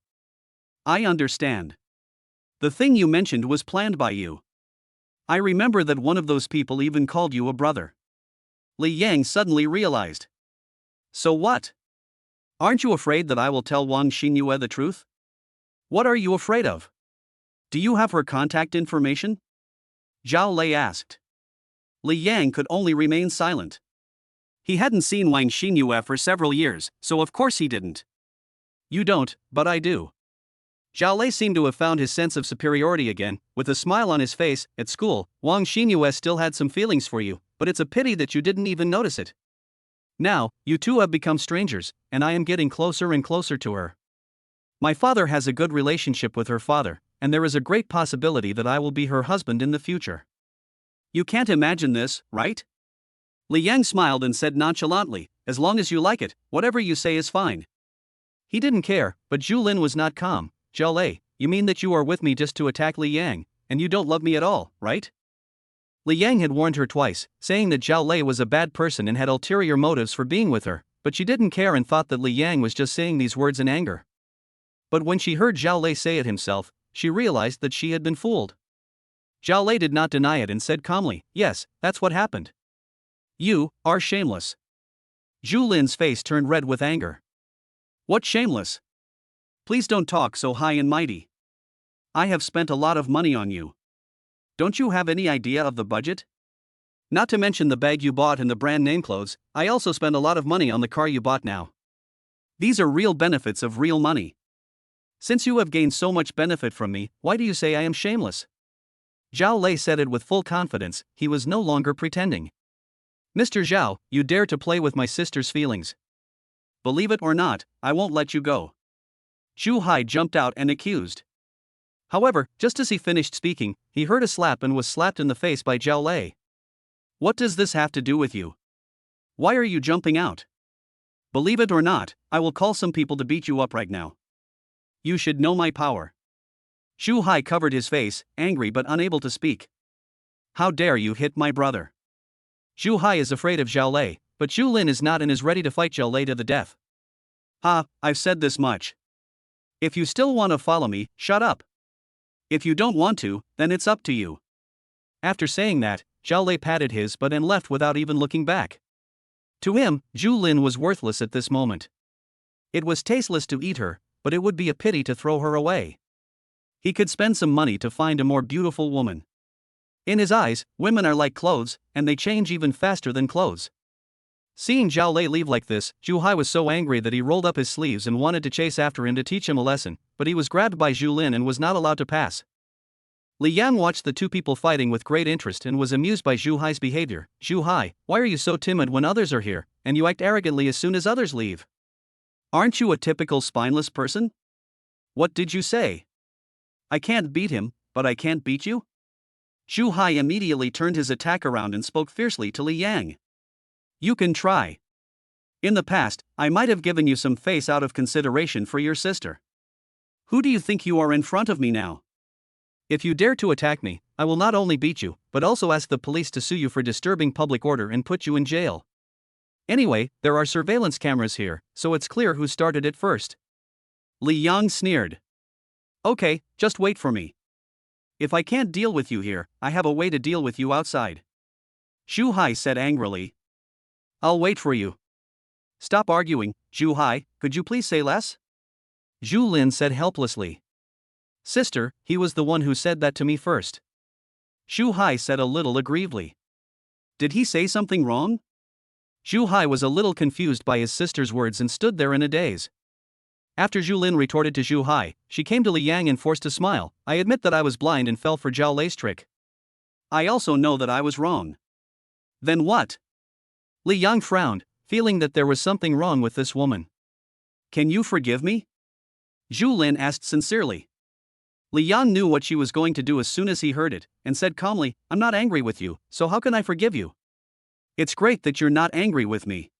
I understand. The thing you mentioned was planned by you. I remember that one of those people even called you a brother. Li Yang suddenly realized. So what? Aren't you afraid that I will tell Wang Xinyue the truth? What are you afraid of? Do you have her contact information? Zhao Lei asked. Li Yang could only remain silent. He hadn't seen Wang Xinyue for several years, so of course he didn't. You don't, but I do. Zhao Lei seemed to have found his sense of superiority again. With a smile on his face. At school, Wang Xinyue still had some feelings for you, but it's a pity that you didn't even notice it. Now, you two have become strangers, and I am getting closer and closer to her. My father has a good relationship with her father, and there is a great possibility that I will be her husband in the future. You can't imagine this, right? Li Yang smiled and said nonchalantly, as long as you like it, whatever you say is fine. He didn't care, but Zhu Lin was not calm. Xiao Lei, you mean that you are with me just to attack Li Yang, and you don't love me at all, right? Li Yang had warned her twice, saying that Xiao Lei was a bad person and had ulterior motives for being with her, but she didn't care and thought that Li Yang was just saying these words in anger. But when she heard Xiao Lei say it himself, she realized that she had been fooled. Xiao Lei did not deny it and said calmly, yes, that's what happened. You are shameless. Zhu Lin's face turned red with anger. What shameless? Please don't talk so high and mighty. I have spent a lot of money on you. Don't you have any idea of the budget? Not to mention the bag you bought and the brand name clothes, I also spent a lot of money on the car you bought now. These are real benefits of real money. Since you have gained so much benefit from me, why do you say I am shameless? Zhao Lei said it with full confidence. He was no longer pretending. Mr. Xiao, you dare to play with my sister's feelings. Believe it or not, I won't let you go. Zhu Hai jumped out and accused. However, just as he finished speaking, he heard a slap and was slapped in the face by Zhao Lei. What does this have to do with you? Why are you jumping out? Believe it or not, I will call some people to beat you up right now. You should know my power. Zhu Hai covered his face, angry but unable to speak. How dare you hit my brother? Zhu Hai is afraid of Xiao Lei, but Zhu Lin is not and is ready to fight Xiao Lei to the death. Ha, I've said this much. If you still want to follow me, shut up. If you don't want to, then it's up to you. After saying that, Xiao Lei patted his butt and left without even looking back. To him, Zhu Lin was worthless at this moment. It was tasteless to eat her, but it would be a pity to throw her away. He could spend some money to find a more beautiful woman. In his eyes, women are like clothes, and they change even faster than clothes. Seeing Xiao Lei leave like this, Zhu Hai was so angry that he rolled up his sleeves and wanted to chase after him to teach him a lesson, but he was grabbed by Zhu Lin and was not allowed to pass. Li Yang watched the two people fighting with great interest and was amused by Zhu Hai's behavior. Zhu Hai, why are you so timid when others are here, and you act arrogantly as soon as others leave? Aren't you a typical spineless person? What did you say? I can't beat him, but I can't beat you? Zhu Hai immediately turned his attack around and spoke fiercely to Li Yang. You can try. In the past, I might have given you some face out of consideration for your sister. Who do you think you are in front of me now? If you dare to attack me, I will not only beat you, but also ask the police to sue you for disturbing public order and put you in jail. Anyway, there are surveillance cameras here, so it's clear who started it first. Li Yang sneered. Okay, just wait for me. If I can't deal with you here, I have a way to deal with you outside. Zhu Hai said angrily. I'll wait for you. Stop arguing, Zhu Hai, could you please say less? Zhu Lin said helplessly. Sister, he was the one who said that to me first. Zhu Hai said a little aggrievedly. Did he say something wrong? Zhu Hai was a little confused by his sister's words and stood there in a daze. After Zhu Lin retorted to Zhu Hai, she came to Li Yang and forced a smile. I admit that I was blind and fell for Zhao Lei's trick. I also know that I was wrong. Then what? Li Yang frowned, feeling that there was something wrong with this woman. Can you forgive me? Zhu Lin asked sincerely. Li Yang knew what she was going to do as soon as he heard it, and said calmly, I'm not angry with you, so how can I forgive you? It's great that you're not angry with me.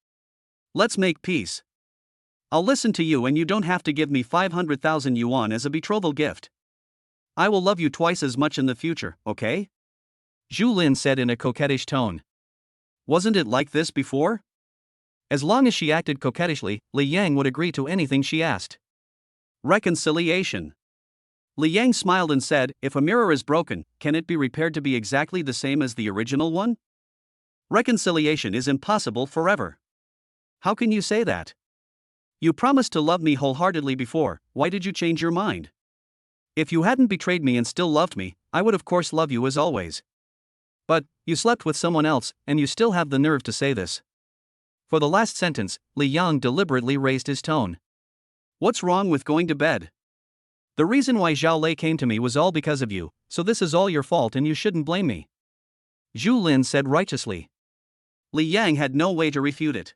Let's make peace. I'll listen to you and you don't have to give me 500,000 yuan as a betrothal gift. I will love you twice as much in the future, okay? Zhu Lin said in a coquettish tone. Wasn't it like this before? As long as she acted coquettishly, Li Yang would agree to anything she asked. Reconciliation. Li Yang smiled and said, if a mirror is broken, can it be repaired to be exactly the same as the original one? Reconciliation is impossible forever. How can you say that? You promised to love me wholeheartedly before, why did you change your mind? If you hadn't betrayed me and still loved me, I would of course love you as always. But, you slept with someone else, and you still have the nerve to say this. For the last sentence, Li Yang deliberately raised his tone. What's wrong with going to bed? The reason why Xiao Lei came to me was all because of you, so this is all your fault and you shouldn't blame me. Zhu Lin said righteously. Li Yang had no way to refute it.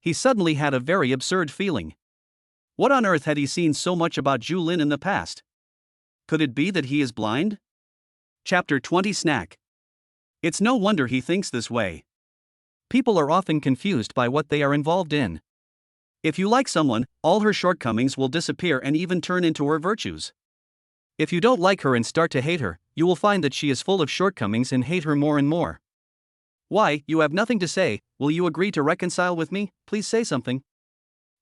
He suddenly had a very absurd feeling. What on earth had he seen so much about Zhu Lin in the past? Could it be that he is blind? Chapter 20 Snack. It's no wonder he thinks this way. People are often confused by what they are involved in. If you like someone, all her shortcomings will disappear and even turn into her virtues. If you don't like her and start to hate her, you will find that she is full of shortcomings and hate her more and more. Why, you have nothing to say, will you agree to reconcile with me? Please say something.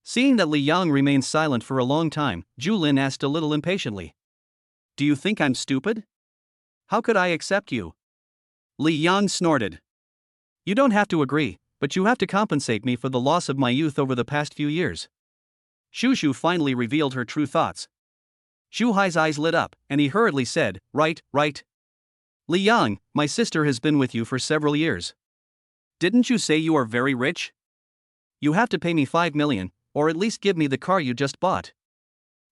Seeing that Li Yang remained silent for a long time, Zhu Lin asked a little impatiently. Do you think I'm stupid? How could I accept you? Li Yang snorted. You don't have to agree, but you have to compensate me for the loss of my youth over the past few years. Shu finally revealed her true thoughts. Shu Hai's eyes lit up, and he hurriedly said, right. Li Yang, my sister has been with you for several years. Didn't you say you are very rich? You have to pay me 5 million, or at least give me the car you just bought.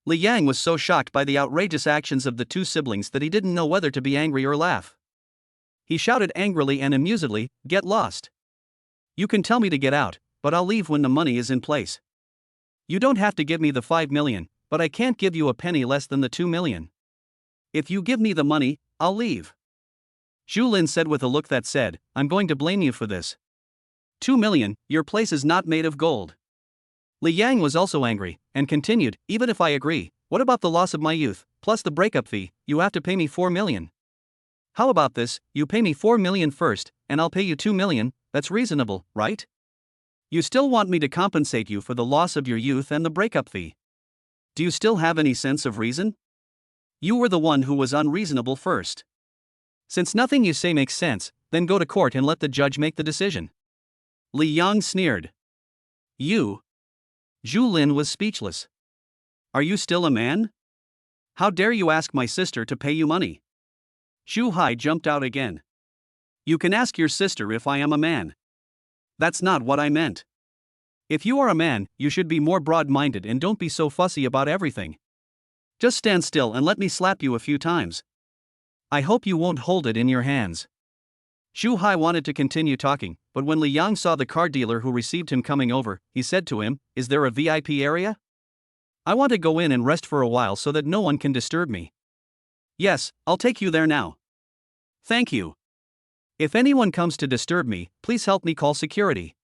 Li Yang was so shocked by the outrageous actions of the two siblings that he didn't know whether to be angry or laugh. He shouted angrily and amusedly, get lost. You can tell me to get out, but I'll leave when the money is in place. You don't have to give me the 5 million, but I can't give you a penny less than the 2 million. If you give me the money, I'll leave. Zhu Lin said with a look that said, I'm going to blame you for this. 2 million, your place is not made of gold. Li Yang was also angry, and continued, even if I agree, what about the loss of my youth, plus the breakup fee, you have to pay me 4 million. How about this, you pay me 4 million first, and I'll pay you 2 million, that's reasonable, right? You still want me to compensate you for the loss of your youth and the breakup fee. Do you still have any sense of reason? You were the one who was unreasonable first. Since nothing you say makes sense, then go to court and let the judge make the decision. Li Yang sneered. You? Zhu Lin was speechless. Are you still a man? How dare you ask my sister to pay you money? Shu Hai jumped out again. You can ask your sister if I am a man. That's not what I meant. If you are a man, you should be more broad-minded and don't be so fussy about everything. Just stand still and let me slap you a few times. I hope you won't hold it in your hands. Shu Hai wanted to continue talking, but when Li Yang saw the car dealer who received him coming over, he said to him, is there a VIP area? I want to go in and rest for a while so that no one can disturb me. Yes, I'll take you there now. Thank you. If anyone comes to disturb me, please help me call security.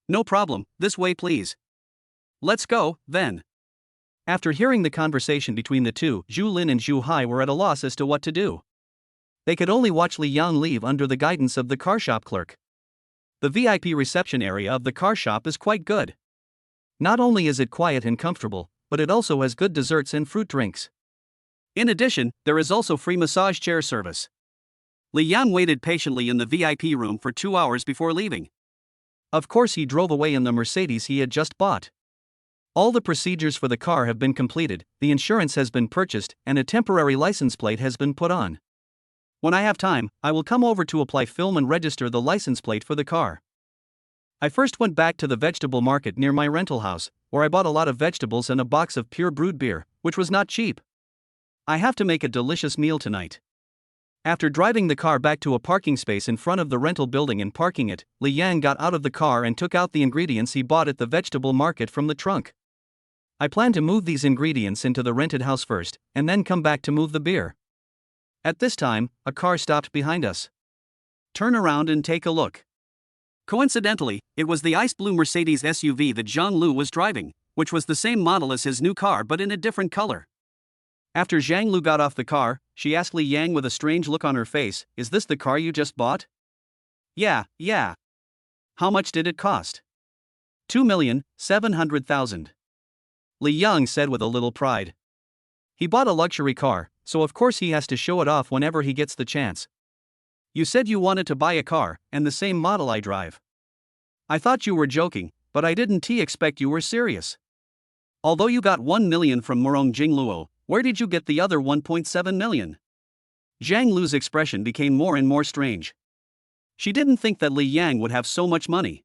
No problem, this way please. Let's go, then. After hearing the conversation between the two, Zhu Lin and Zhu Hai were at a loss as to what to do. They could only watch Li Yang leave under the guidance of the car shop clerk. The VIP reception area of the car shop is quite good. Not only is it quiet and comfortable, but it also has good desserts and fruit drinks. In addition, there is also free massage chair service. Li Yang waited patiently in the VIP room for 2 hours before leaving. Of course, he drove away in the Mercedes he had just bought. All the procedures for the car have been completed, the insurance has been purchased, and a temporary license plate has been put on. When I have time, I will come over to apply film and register the license plate for the car. I first went back to the vegetable market near my rental house, where I bought a lot of vegetables and a box of pure brewed beer, which was not cheap. I have to make a delicious meal tonight. After driving the car back to a parking space in front of the rental building and parking it, Li Yang got out of the car and took out the ingredients he bought at the vegetable market from the trunk. I plan to move these ingredients into the rented house first, and then come back to move the beer. At this time, a car stopped behind us. Turn around and take a look. Coincidentally, it was the ice blue Mercedes SUV that Zhang Lu was driving, which was the same model as his new car but in a different color. After Zhang Lu got off the car, she asked Li Yang with a strange look on her face, "Is this the car you just bought?" Yeah. How much did it cost?" 2,700,000. Li Yang said with a little pride. He bought a luxury car, so of course he has to show it off whenever he gets the chance. You said you wanted to buy a car, and the same model I drive. I thought you were joking, but I didn't expect you were serious. Although you got 1 million from Murong Jingluo, where did you get the other 1.7 million? Zhang Lu's expression became more and more strange. She didn't think that Li Yang would have so much money.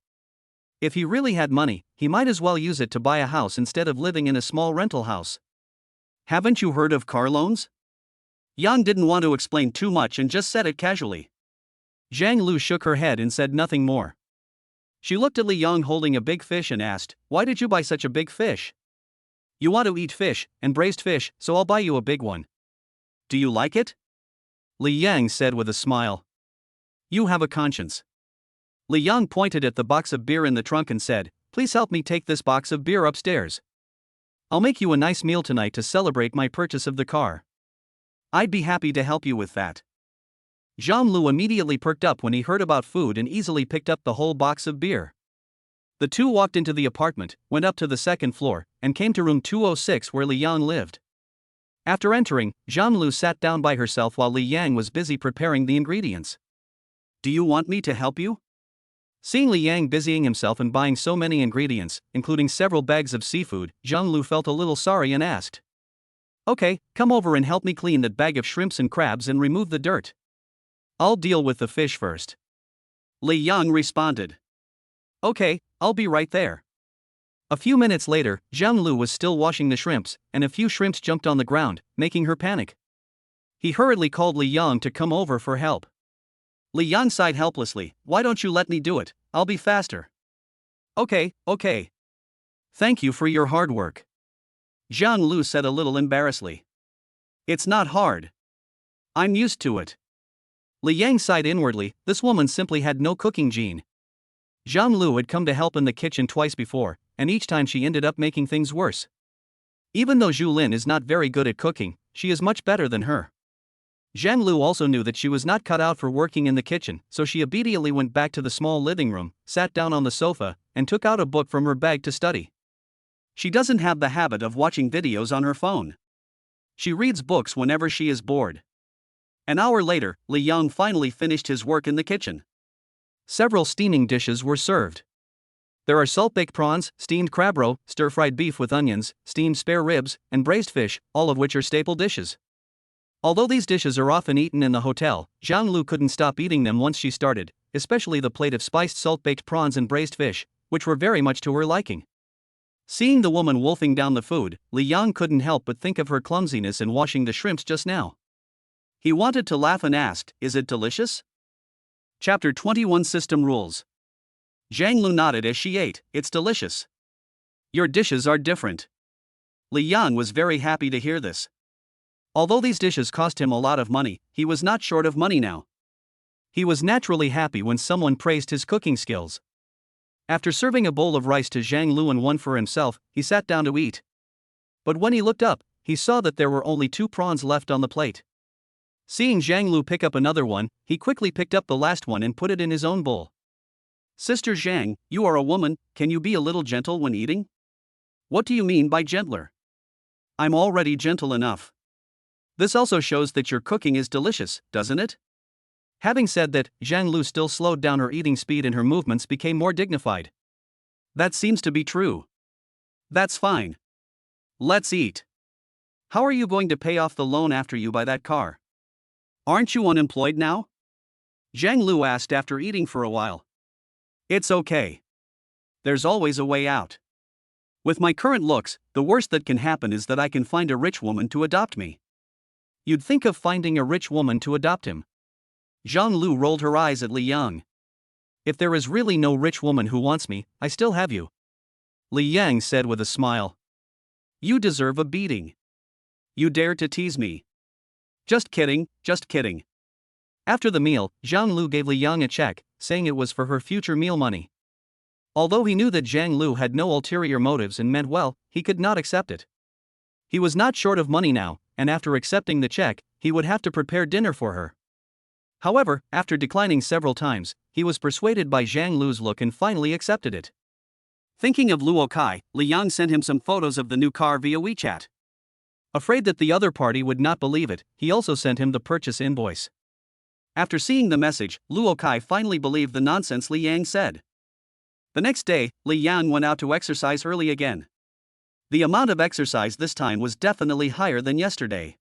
If he really had money, he might as well use it to buy a house instead of living in a small rental house. Haven't you heard of car loans? Yang didn't want to explain too much and just said it casually. Zhang Lu shook her head and said nothing more. She looked at Li Yang holding a big fish and asked, "Why did you buy such a big fish?" "You want to eat fish, and braised fish, so I'll buy you a big one." "Do you like it?" Li Yang said with a smile. "You have a conscience." Li Yang pointed at the box of beer in the trunk and said, "Please help me take this box of beer upstairs. I'll make you a nice meal tonight to celebrate my purchase of the car." "I'd be happy to help you with that." Zhang Lu immediately perked up when he heard about food and easily picked up the whole box of beer. The two walked into the apartment, went up to the second floor, and came to room 206 where Li Yang lived. After entering, Zhang Lu sat down by herself while Li Yang was busy preparing the ingredients. "Do you want me to help you?" Seeing Li Yang busying himself and buying so many ingredients, including several bags of seafood, Zhang Lu felt a little sorry and asked. "Okay, come over and help me clean that bag of shrimps and crabs and remove the dirt. I'll deal with the fish first." Li Yang responded. "Okay, I'll be right there." A few minutes later, Zhang Lu was still washing the shrimps, and a few shrimps jumped on the ground, making her panic. He hurriedly called Li Yang to come over for help. Li Yang sighed helplessly, "Why don't you let me do it? I'll be faster." Okay. Thank you for your hard work." Zhang Lu said a little embarrassedly. "It's not hard. I'm used to it." Li Yang sighed inwardly, this woman simply had no cooking gene. Zhang Lu had come to help in the kitchen twice before, and each time she ended up making things worse. Even though Zhu Lin is not very good at cooking, she is much better than her. Zhang Lu also knew that she was not cut out for working in the kitchen, so she immediately went back to the small living room, sat down on the sofa, and took out a book from her bag to study. She doesn't have the habit of watching videos on her phone. She reads books whenever she is bored. An hour later, Li Yang finally finished his work in the kitchen. Several steaming dishes were served. There are salt-baked prawns, steamed crab roe, stir-fried beef with onions, steamed spare ribs, and braised fish, all of which are staple dishes. Although these dishes are often eaten in the hotel, Zhang Lu couldn't stop eating them once she started, especially the plate of spiced salt-baked prawns and braised fish, which were very much to her liking. Seeing the woman wolfing down the food, Li Yang couldn't help but think of her clumsiness in washing the shrimps just now. He wanted to laugh and asked, "Is it delicious?" Chapter 21 System Rules. Zhang Lu nodded as she ate, "It's delicious. Your dishes are different." Li Yang was very happy to hear this. Although these dishes cost him a lot of money, he was not short of money now. He was naturally happy when someone praised his cooking skills. After serving a bowl of rice to Zhang Lu and one for himself, he sat down to eat. But when he looked up, he saw that there were only 2 prawns left on the plate. Seeing Zhang Lu pick up another one, he quickly picked up the last one and put it in his own bowl. "Sister Zhang, you are a woman, can you be a little gentle when eating?" "What do you mean by gentler?" "I'm already gentle enough. This also shows that your cooking is delicious, doesn't it?" Having said that, Zhang Lu still slowed down her eating speed and her movements became more dignified. "That seems to be true. That's fine. Let's eat. How are you going to pay off the loan after you buy that car? Aren't you unemployed now?" Zhang Lu asked after eating for a while. "It's okay. There's always a way out. With my current looks, the worst that can happen is that I can find a rich woman to adopt me." "You'd think of finding a rich woman to adopt him. Zhang Lu rolled her eyes at Li Yang. If there is really no rich woman who wants me, I still have you. Li Yang said with a smile. You deserve a beating. You dare to tease me. Just kidding, just kidding. After the meal, Zhang Lu gave Li Yang a check, saying it was for her future meal money. Although he knew that Zhang Lu had no ulterior motives and meant well, he could not accept it. He was not short of money now, and after accepting the check, he would have to prepare dinner for her. However, after declining several times, he was persuaded by Zhang Lu's look and finally accepted it. Thinking of Luo Kai, Li Yang sent him some photos of the new car via WeChat. Afraid that the other party would not believe it, he also sent him the purchase invoice. After seeing the message, Luo Kai finally believed the nonsense Li Yang said. The next day, Li Yang went out to exercise early again. The amount of exercise this time was definitely higher than yesterday.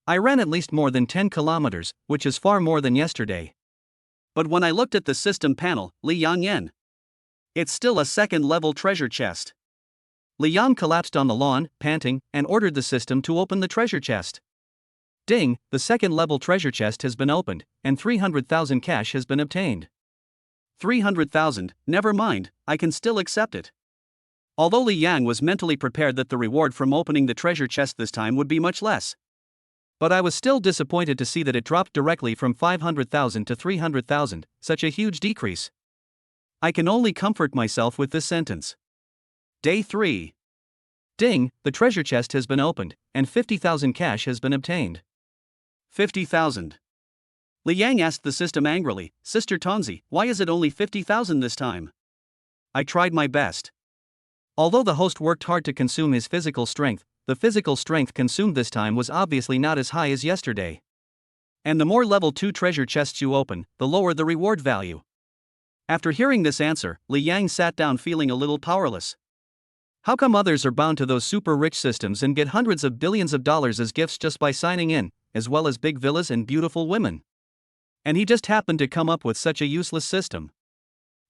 I ran at least more than 10 kilometers, which is far more than yesterday. But when I looked at the system panel, Li Yang Yen. It's still a second-level treasure chest. Li Yang collapsed on the lawn, panting, and ordered the system to open the treasure chest. Ding, the second-level treasure chest has been opened, and 300,000 cash has been obtained. 300,000, never mind, I can still accept it. Although Li Yang was mentally prepared that the reward from opening the treasure chest this time would be much less. But I was still disappointed to see that it dropped directly from 500,000 to 300,000, such a huge decrease. I can only comfort myself with this sentence. Day 3. Ding, the treasure chest has been opened, and 50,000 cash has been obtained. 50,000. Li Yang asked the system angrily, Sister Tonzi, why is it only 50,000 this time? I tried my best. Although the host worked hard to consume his physical strength, the physical strength consumed this time was obviously not as high as yesterday. And the more level 2 treasure chests you open, the lower the reward value. After hearing this answer, Li Yang sat down feeling a little powerless. How come others are bound to those super rich systems and get hundreds of billions of dollars as gifts just by signing in, as well as big villas and beautiful women? And he just happened to come up with such a useless system.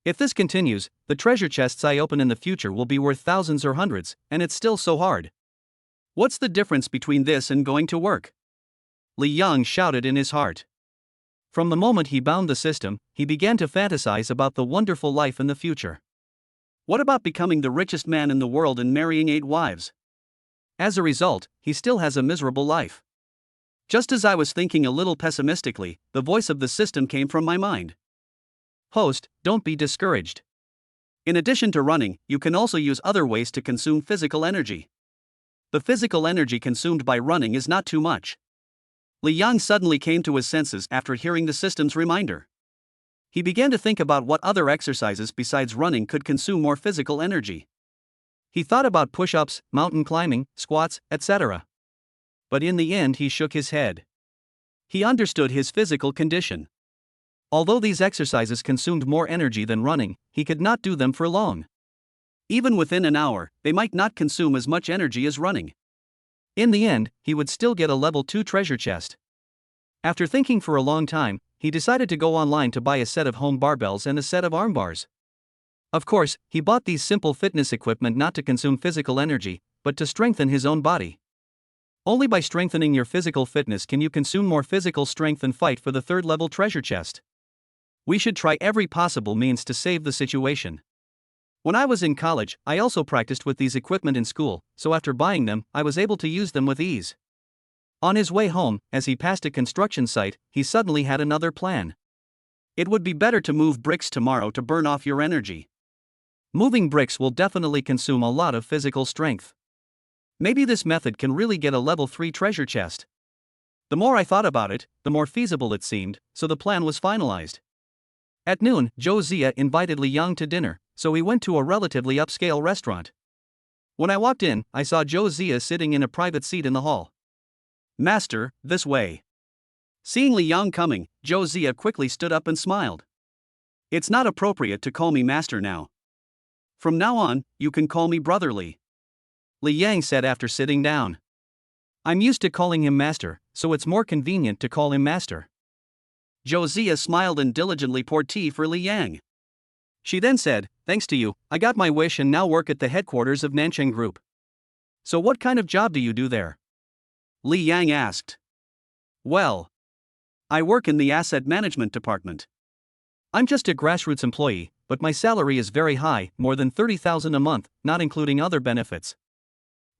If this continues, the treasure chests I open in the future will be worth thousands or hundreds, and it's still so hard. What's the difference between this and going to work? Li Yang shouted in his heart. From the moment he bound the system, he began to fantasize about the wonderful life in the future. What about becoming the richest man in the world and marrying 8 wives? As a result, he still has a miserable life. Just as I was thinking a little pessimistically, the voice of the system came from my mind. Host, don't be discouraged. In addition to running, you can also use other ways to consume physical energy. The physical energy consumed by running is not too much. Li Yang suddenly came to his senses after hearing the system's reminder. He began to think about what other exercises besides running could consume more physical energy. He thought about push-ups, mountain climbing, squats, etc. But in the end he shook his head. He understood his physical condition. Although these exercises consumed more energy than running, he could not do them for long. Even within an hour, they might not consume as much energy as running. In the end, he would still get a level 2 treasure chest. After thinking for a long time, he decided to go online to buy a set of home barbells and a set of arm bars. Of course, he bought these simple fitness equipment not to consume physical energy, but to strengthen his own body. Only by strengthening your physical fitness can you consume more physical strength and fight for the 3rd level treasure chest. We should try every possible means to save the situation. When I was in college, I also practiced with these equipment in school, so after buying them, I was able to use them with ease. On his way home, as he passed a construction site, he suddenly had another plan. It would be better to move bricks tomorrow to burn off your energy. Moving bricks will definitely consume a lot of physical strength. Maybe this method can really get a level 3 treasure chest. The more I thought about it, the more feasible it seemed, so the plan was finalized. At noon, Zhou Zia invited Li Yang to dinner, so we went to a relatively upscale restaurant. When I walked in, I saw Zhou Zia sitting in a private seat in the hall. Master, this way. Seeing Li Yang coming, Zhou Zia quickly stood up and smiled. It's not appropriate to call me master now. From now on, you can call me brotherly. Li Yang said after sitting down. I'm used to calling him master, so it's more convenient to call him master. Zhou Zia smiled and diligently poured tea for Li Yang. She then said, thanks to you, I got my wish and now work at the headquarters of Nancheng Group. So what kind of job do you do there? Li Yang asked. Well, I work in the asset management department. I'm just a grassroots employee, but my salary is very high, more than 30,000 a month, not including other benefits.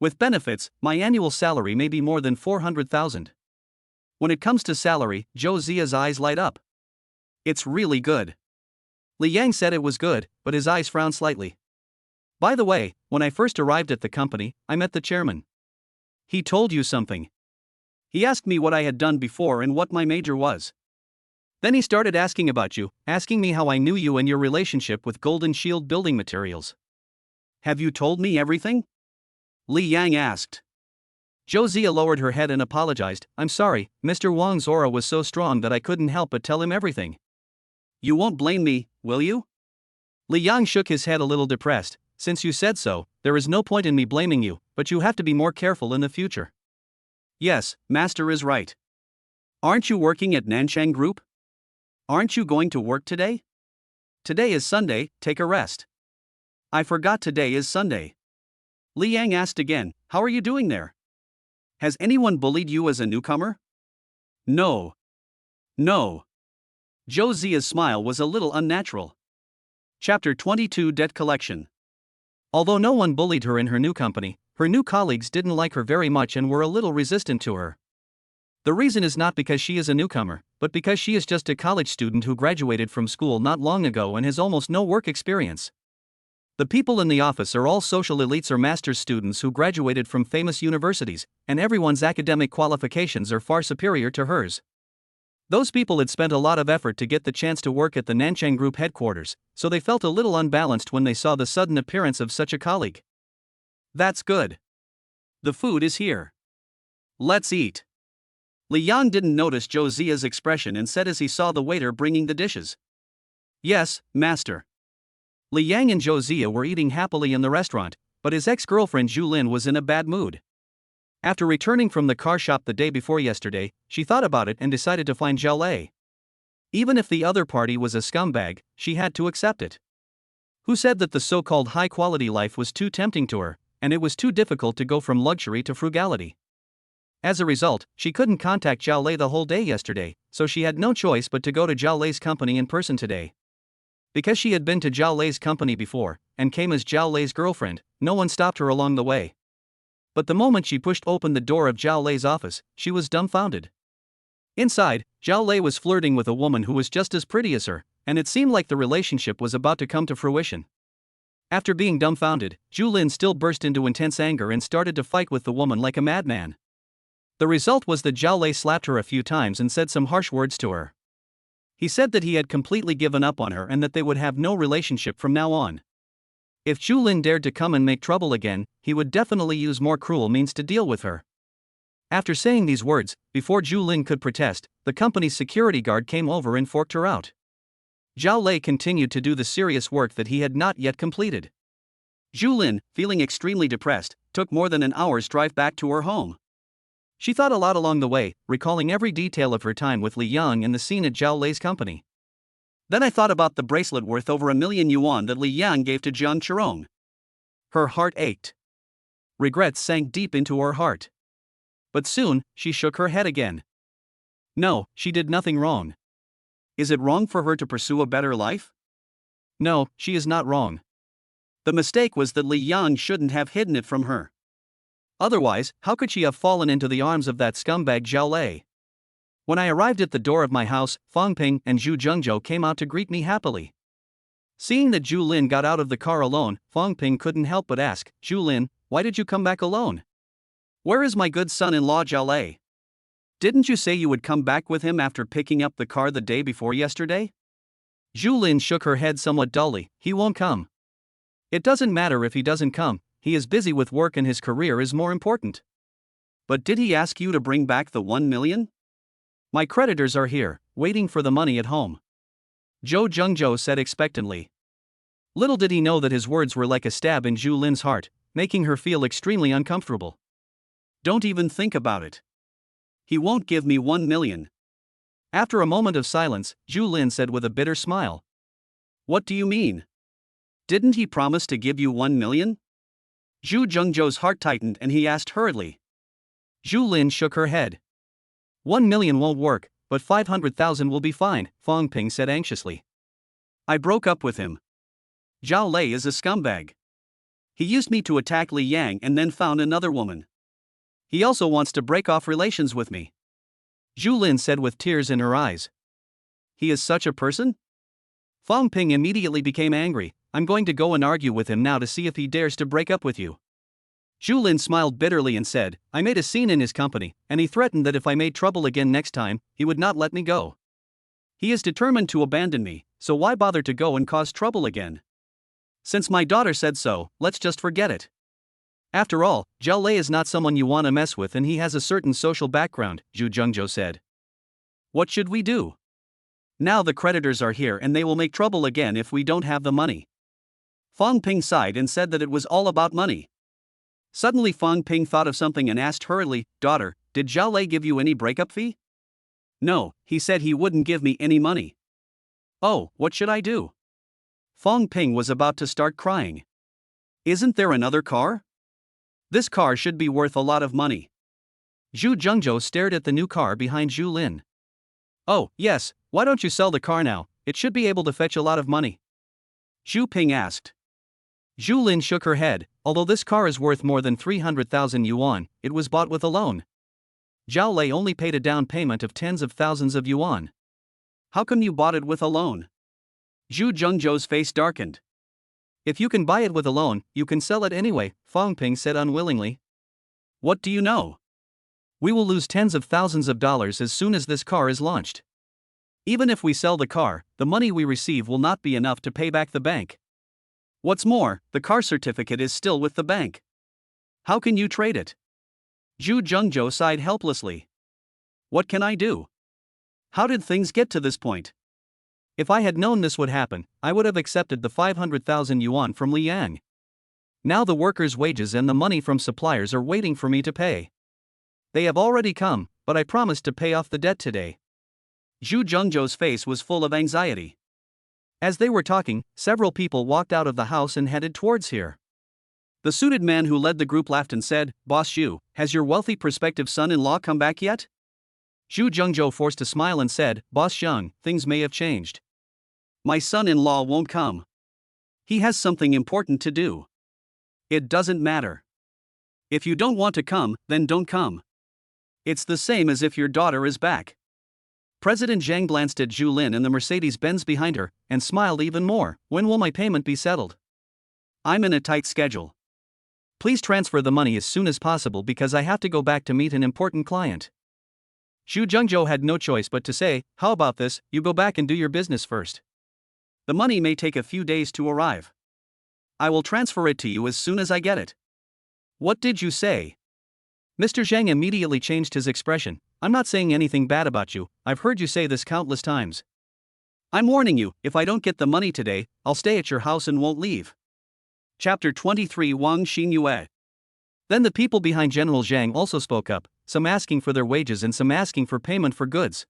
With benefits, my annual salary may be more than 400,000. When it comes to salary, Zhou Zia's eyes light up. It's really good. Li Yang said it was good, but his eyes frowned slightly. By the way, when I first arrived at the company, I met the chairman. He told you something. He asked me what I had done before and what my major was. Then he started asking about you, asking me how I knew you and your relationship with Golden Shield building materials. Have you told me everything? Li Yang asked. Zhou Zia lowered her head and apologized. I'm sorry, Mr. Wang's aura was so strong that I couldn't help but tell him everything. You won't blame me, will you? Li Yang shook his head a little depressed. Since you said so, there is no point in me blaming you, but you have to be more careful in the future. Yes, Master is right. Aren't you working at Nanchang Group? Aren't you going to work today? Today is Sunday, take a rest. I forgot today is Sunday. Li Yang asked again, how are you doing there? Has anyone bullied you as a newcomer? No. No. Zhou Zia's smile was a little unnatural. Chapter 22 Debt Collection. Although no one bullied her in her new company, her new colleagues didn't like her very much and were a little resistant to her. The reason is not because she is a newcomer, but because she is just a college student who graduated from school not long ago and has almost no work experience. The people in the office are all social elites or master's students who graduated from famous universities, and everyone's academic qualifications are far superior to hers. Those people had spent a lot of effort to get the chance to work at the Nanchang Group headquarters, so they felt a little unbalanced when they saw the sudden appearance of such a colleague. That's good. The food is here. Let's eat. Li Yang didn't notice Zhou Zia's expression and said as he saw the waiter bringing the dishes. Yes, master. Li Yang and Zhou Zia were eating happily in the restaurant, but his ex-girlfriend Zhu Lin was in a bad mood. After returning from the car shop the day before yesterday, she thought about it and decided to find Xiao Lei. Even if the other party was a scumbag, she had to accept it. Who said that the so-called high-quality life was too tempting to her, and it was too difficult to go from luxury to frugality? As a result, she couldn't contact Xiao Lei the whole day yesterday, so she had no choice but to go to Xiao Lei's company in person today. Because she had been to Xiao Lei's company before, and came as Xiao Lei's girlfriend, no one stopped her along the way. But the moment she pushed open the door of Xiao Lei's office, she was dumbfounded. Inside, Xiao Lei was flirting with a woman who was just as pretty as her, and it seemed like the relationship was about to come to fruition. After being dumbfounded, Zhu Lin still burst into intense anger and started to fight with the woman like a madman. The result was that Xiao Lei slapped her a few times and said some harsh words to her. He said that he had completely given up on her and that they would have no relationship from now on. If Zhu Lin dared to come and make trouble again, he would definitely use more cruel means to deal with her. After saying these words, before Zhu Lin could protest, the company's security guard came over and forked her out. Xiao Lei continued to do the serious work that he had not yet completed. Zhu Lin, feeling extremely depressed, took more than an hour's drive back to her home. She thought a lot along the way, recalling every detail of her time with Li Yang and the scene at Xiao Lei's company. Then I thought about the bracelet worth over 1,000,000 yuan that Li Yang gave to Jiang Chirong. Her heart ached. Regrets sank deep into her heart. But soon, she shook her head again. No, she did nothing wrong. Is it wrong for her to pursue a better life? No, she is not wrong. The mistake was that Li Yang shouldn't have hidden it from her. Otherwise, how could she have fallen into the arms of that scumbag Xiao Lei? When I arrived at the door of my house, Fang Ping and Zhu Zhengzhou came out to greet me happily. Seeing that Zhu Lin got out of the car alone, Fang Ping couldn't help but ask, Zhu Lin, why did you come back alone? Where is my good son-in-law Xiao Lei? Didn't you say you would come back with him after picking up the car the day before yesterday? Zhu Lin shook her head somewhat dully, he won't come. It doesn't matter if he doesn't come, he is busy with work and his career is more important. But did he ask you to bring back the 1 million? My creditors are here, waiting for the money at home. Zhou Zhengzhou said expectantly. Little did he know that his words were like a stab in Zhu Lin's heart, making her feel extremely uncomfortable. Don't even think about it. He won't give me 1 million. After a moment of silence, Zhu Lin said with a bitter smile. What do you mean? Didn't he promise to give you 1 million? Zhu Zhengzhou's heart tightened and he asked hurriedly. Zhu Lin shook her head. 1 million won't work, but 500,000 will be fine, Fong Ping said anxiously. I broke up with him. Zhao Lei is a scumbag. He used me to attack Li Yang and then found another woman. He also wants to break off relations with me. Zhu Lin said with tears in her eyes. He is such a person? Fong Ping immediately became angry. I'm going to go and argue with him now to see if he dares to break up with you. Zhu Lin smiled bitterly and said, I made a scene in his company, and he threatened that if I made trouble again next time, he would not let me go. He is determined to abandon me, so why bother to go and cause trouble again? Since my daughter said so, let's just forget it. After all, Zhao Lei is not someone you want to mess with and he has a certain social background, Zhu Zhengzhou said. What should we do? Now the creditors are here and they will make trouble again if we don't have the money. Fong Ping sighed and said that it was all about money. Suddenly Fong Ping thought of something and asked hurriedly, Daughter, did Zhao Lei give you any breakup fee? No, he said he wouldn't give me any money. Oh, what should I do? Fong Ping was about to start crying. Isn't there another car? This car should be worth a lot of money. Zhu Zhengzhou stared at the new car behind Zhu Lin. Oh, yes, why don't you sell the car now? It should be able to fetch a lot of money. Zhu Ping asked. Zhu Lin shook her head. Although this car is worth more than 300,000 yuan, it was bought with a loan. Zhao Lei only paid a down payment of tens of thousands of yuan. How come you bought it with a loan? Zhu Zhengzhou's face darkened. If you can buy it with a loan, you can sell it anyway, Fong Ping said unwillingly. What do you know? We will lose tens of thousands of dollars as soon as this car is launched. Even if we sell the car, the money we receive will not be enough to pay back the bank. What's more, the car certificate is still with the bank. How can you trade it? Zhu Zhengzhou sighed helplessly. What can I do? How did things get to this point? If I had known this would happen, I would have accepted the 500,000 yuan from Li Yang. Now the workers' wages and the money from suppliers are waiting for me to pay. They have already come, but I promised to pay off the debt today. Zhu Zhengzhou's face was full of anxiety. As they were talking, several people walked out of the house and headed towards here. The suited man who led the group laughed and said, Boss Zhu, has your wealthy prospective son-in-law come back yet? Zhu Zhengzhou forced a smile and said, Boss Zheng, things may have changed. My son-in-law won't come. He has something important to do. It doesn't matter. If you don't want to come, then don't come. It's the same as if your daughter is back. President Zhang glanced at Zhu Lin and the Mercedes-Benz behind her, and smiled even more. When will my payment be settled? I'm in a tight schedule. Please transfer the money as soon as possible because I have to go back to meet an important client. Zhu Zhengzhou had no choice but to say, how about this, you go back and do your business first. The money may take a few days to arrive. I will transfer it to you as soon as I get it. What did you say? Mr. Zhang immediately changed his expression. I'm not saying anything bad about you, I've heard you say this countless times. I'm warning you, if I don't get the money today, I'll stay at your house and won't leave. Chapter 23 Wang Xinyue. Then the people behind General Zhang also spoke up, some asking for their wages and some asking for payment for goods.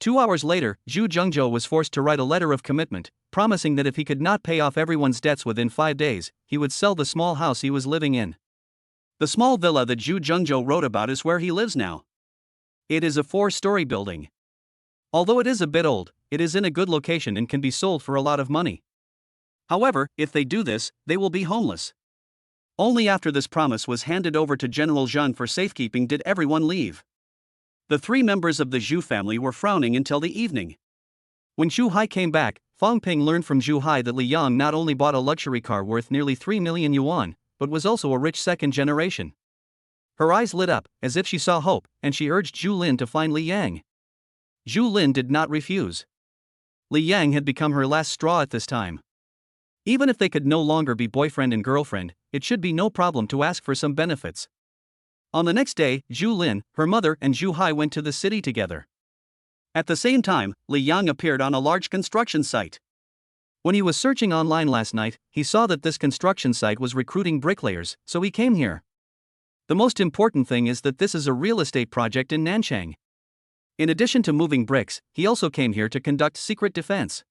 2 hours later, Zhu Zhengzhou was forced to write a letter of commitment, promising that if he could not pay off everyone's debts within 5 days, he would sell the small house he was living in. The small villa that Zhu Zhengzhou wrote about is where he lives now. It is a 4-story building. Although it is a bit old, it is in a good location and can be sold for a lot of money. However, if they do this, they will be homeless. Only after this promise was handed over to General Zhang for safekeeping did everyone leave. The 3 members of the Zhu family were frowning until the evening. When Zhu Hai came back, Fong Ping learned from Zhu Hai that Li Yang not only bought a luxury car worth nearly 3 million yuan, but was also a rich second generation. Her eyes lit up, as if she saw hope, and she urged Zhu Lin to find Li Yang. Zhu Lin did not refuse. Li Yang had become her last straw at this time. Even if they could no longer be boyfriend and girlfriend, it should be no problem to ask for some benefits. On the next day, Zhu Lin, her mother and Zhu Hai went to the city together. At the same time, Li Yang appeared on a large construction site. When he was searching online last night, he saw that this construction site was recruiting bricklayers, so he came here. The most important thing is that this is a real estate project in Nanchang. In addition to moving bricks, he also came here to conduct secret defense.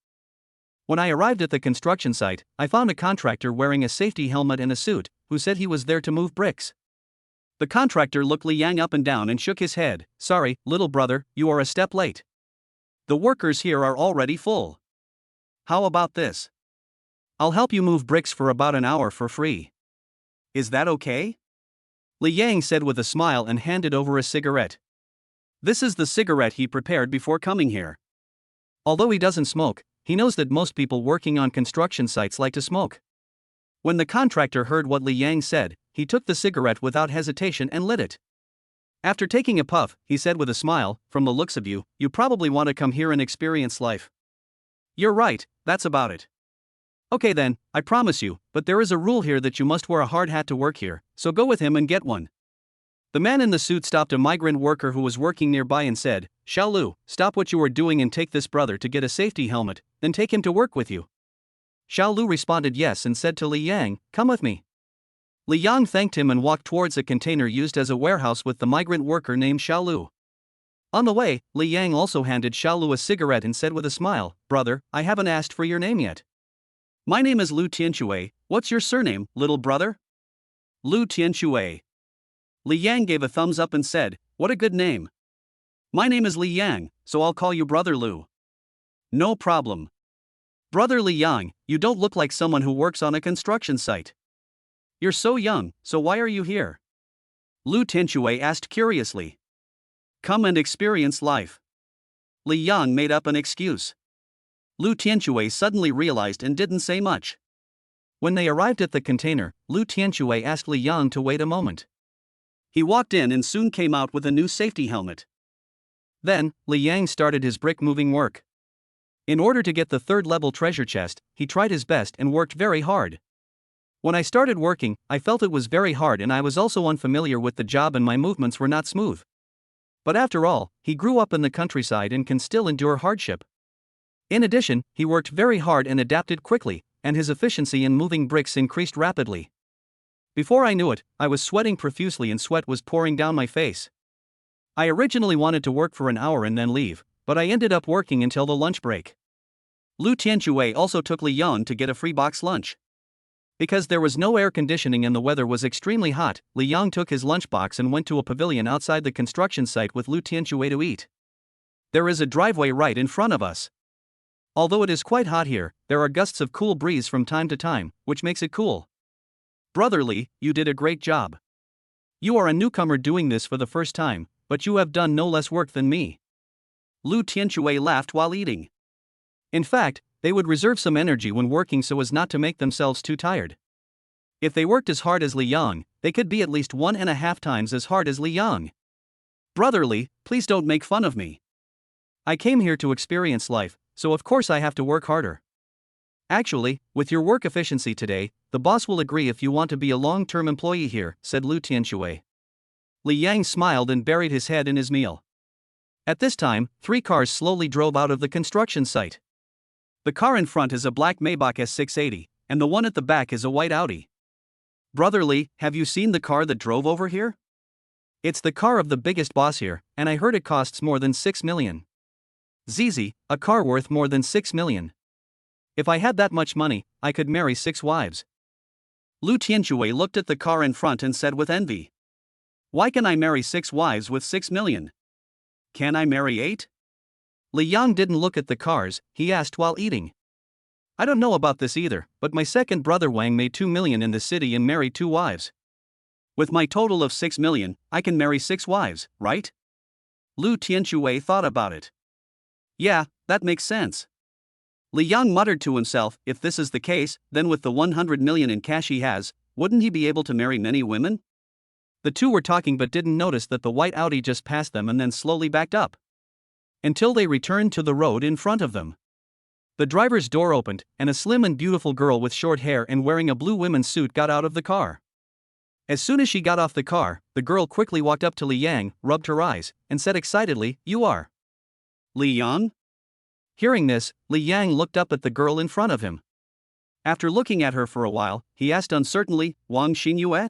When I arrived at the construction site, I found a contractor wearing a safety helmet and a suit, who said he was there to move bricks. The contractor looked Li Yang up and down and shook his head. Sorry, little brother, you are a step late. The workers here are already full. How about this? I'll help you move bricks for about an hour for free. Is that okay? Li Yang said with a smile and handed over a cigarette. This is the cigarette he prepared before coming here. Although he doesn't smoke, he knows that most people working on construction sites like to smoke. When the contractor heard what Li Yang said, he took the cigarette without hesitation and lit it. After taking a puff, he said with a smile, from the looks of you, you probably want to come here and experience life. You're right, that's about it. Okay then, I promise you, but there is a rule here that you must wear a hard hat to work here, so go with him and get one. The man in the suit stopped a migrant worker who was working nearby and said, Xiao Lu, stop what you are doing and take this brother to get a safety helmet, then take him to work with you. Xiao Lu responded yes and said to Li Yang, come with me. Li Yang thanked him and walked towards a container used as a warehouse with the migrant worker named Xiao Lu. On the way, Li Yang also handed Xiao Lu a cigarette and said with a smile, brother, I haven't asked for your name yet. My name is Lu Tianxue, what's your surname, little brother? Lu Tianxue. Li Yang gave a thumbs up and said, what a good name. My name is Li Yang, so I'll call you Brother Lu. No problem. Brother Li Yang, you don't look like someone who works on a construction site. You're so young, so why are you here? Lu Tianxue asked curiously. Come and experience life. Li Yang made up an excuse. Lu Tianxue suddenly realized and didn't say much. When they arrived at the container, Lu Tianxue asked Li Yang to wait a moment. He walked in and soon came out with a new safety helmet. Then, Li Yang started his brick-moving work. In order to get the third-level treasure chest, he tried his best and worked very hard. When I started working, I felt it was very hard and I was also unfamiliar with the job and my movements were not smooth. But after all, he grew up in the countryside and can still endure hardship. In addition, he worked very hard and adapted quickly, and his efficiency in moving bricks increased rapidly. Before I knew it, I was sweating profusely and sweat was pouring down my face. I originally wanted to work for an hour and then leave, but I ended up working until the lunch break. Lu Tianxue also took Li Yang to get a free box lunch. Because there was no air conditioning and the weather was extremely hot, Li Yang took his lunchbox and went to a pavilion outside the construction site with Lu Tianxue to eat. There is a driveway right in front of us. Although it is quite hot here, there are gusts of cool breeze from time to time, which makes it cool. Brother Li, you did a great job. You are a newcomer doing this for the first time, but you have done no less work than me. Lu Tianxue laughed while eating. In fact, they would reserve some energy when working so as not to make themselves too tired. If they worked as hard as Li Yang, they could be at least 1.5 times as hard as Li Yang. Brother Li, please don't make fun of me. I came here to experience life, so of course I have to work harder. Actually, with your work efficiency today, the boss will agree if you want to be a long-term employee here, said Lu Tianxue. Li Yang smiled and buried his head in his meal. At this time, 3 cars slowly drove out of the construction site. The car in front is a black Maybach S680, and the one at the back is a white Audi. Brother Li, have you seen the car that drove over here? It's the car of the biggest boss here, and I heard it costs more than 6 million. Zizi, a car worth more than 6 million. If I had that much money, I could marry 6 wives. Lu Tianxue looked at the car in front and said with envy. Why can I marry 6 wives with 6 million? Can I marry 8? Li Yang didn't look at the cars, he asked while eating. I don't know about this either, but my second brother Wang made 2 million in the city and married 2 wives. With my total of 6 million, I can marry 6 wives, right? Lu Tianxue thought about it. Yeah, that makes sense. Li Yang muttered to himself, if this is the case, then with the 100 million in cash he has, wouldn't he be able to marry many women? The two were talking but didn't notice that the white Audi just passed them and then slowly backed up. Until they returned to the road in front of them. The driver's door opened, and a slim and beautiful girl with short hair and wearing a blue women's suit got out of the car. As soon as she got off the car, the girl quickly walked up to Li Yang, rubbed her eyes, and said excitedly, You are Li Yang? Hearing this, Li Yang looked up at the girl in front of him. After looking at her for a while, he asked uncertainly, Wang Xinyue?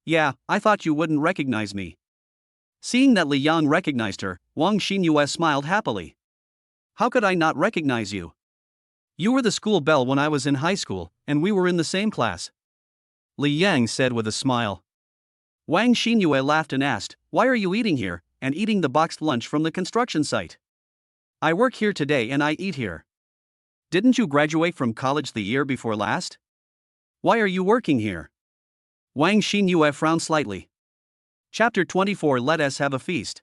Yeah, I thought you wouldn't recognize me. Seeing that Li Yang recognized her, Wang Xinyue smiled happily. How could I not recognize you? You were the school belle when I was in high school, and we were in the same class. Li Yang said with a smile. Wang Xinyue laughed and asked, "Why are you eating here, and eating the boxed lunch from the construction site?" "I work here today and I eat here." "Didn't you graduate from college the year before last? Why are you working here?" Wang Xinyue frowned slightly. Chapter 24. Let us have a feast.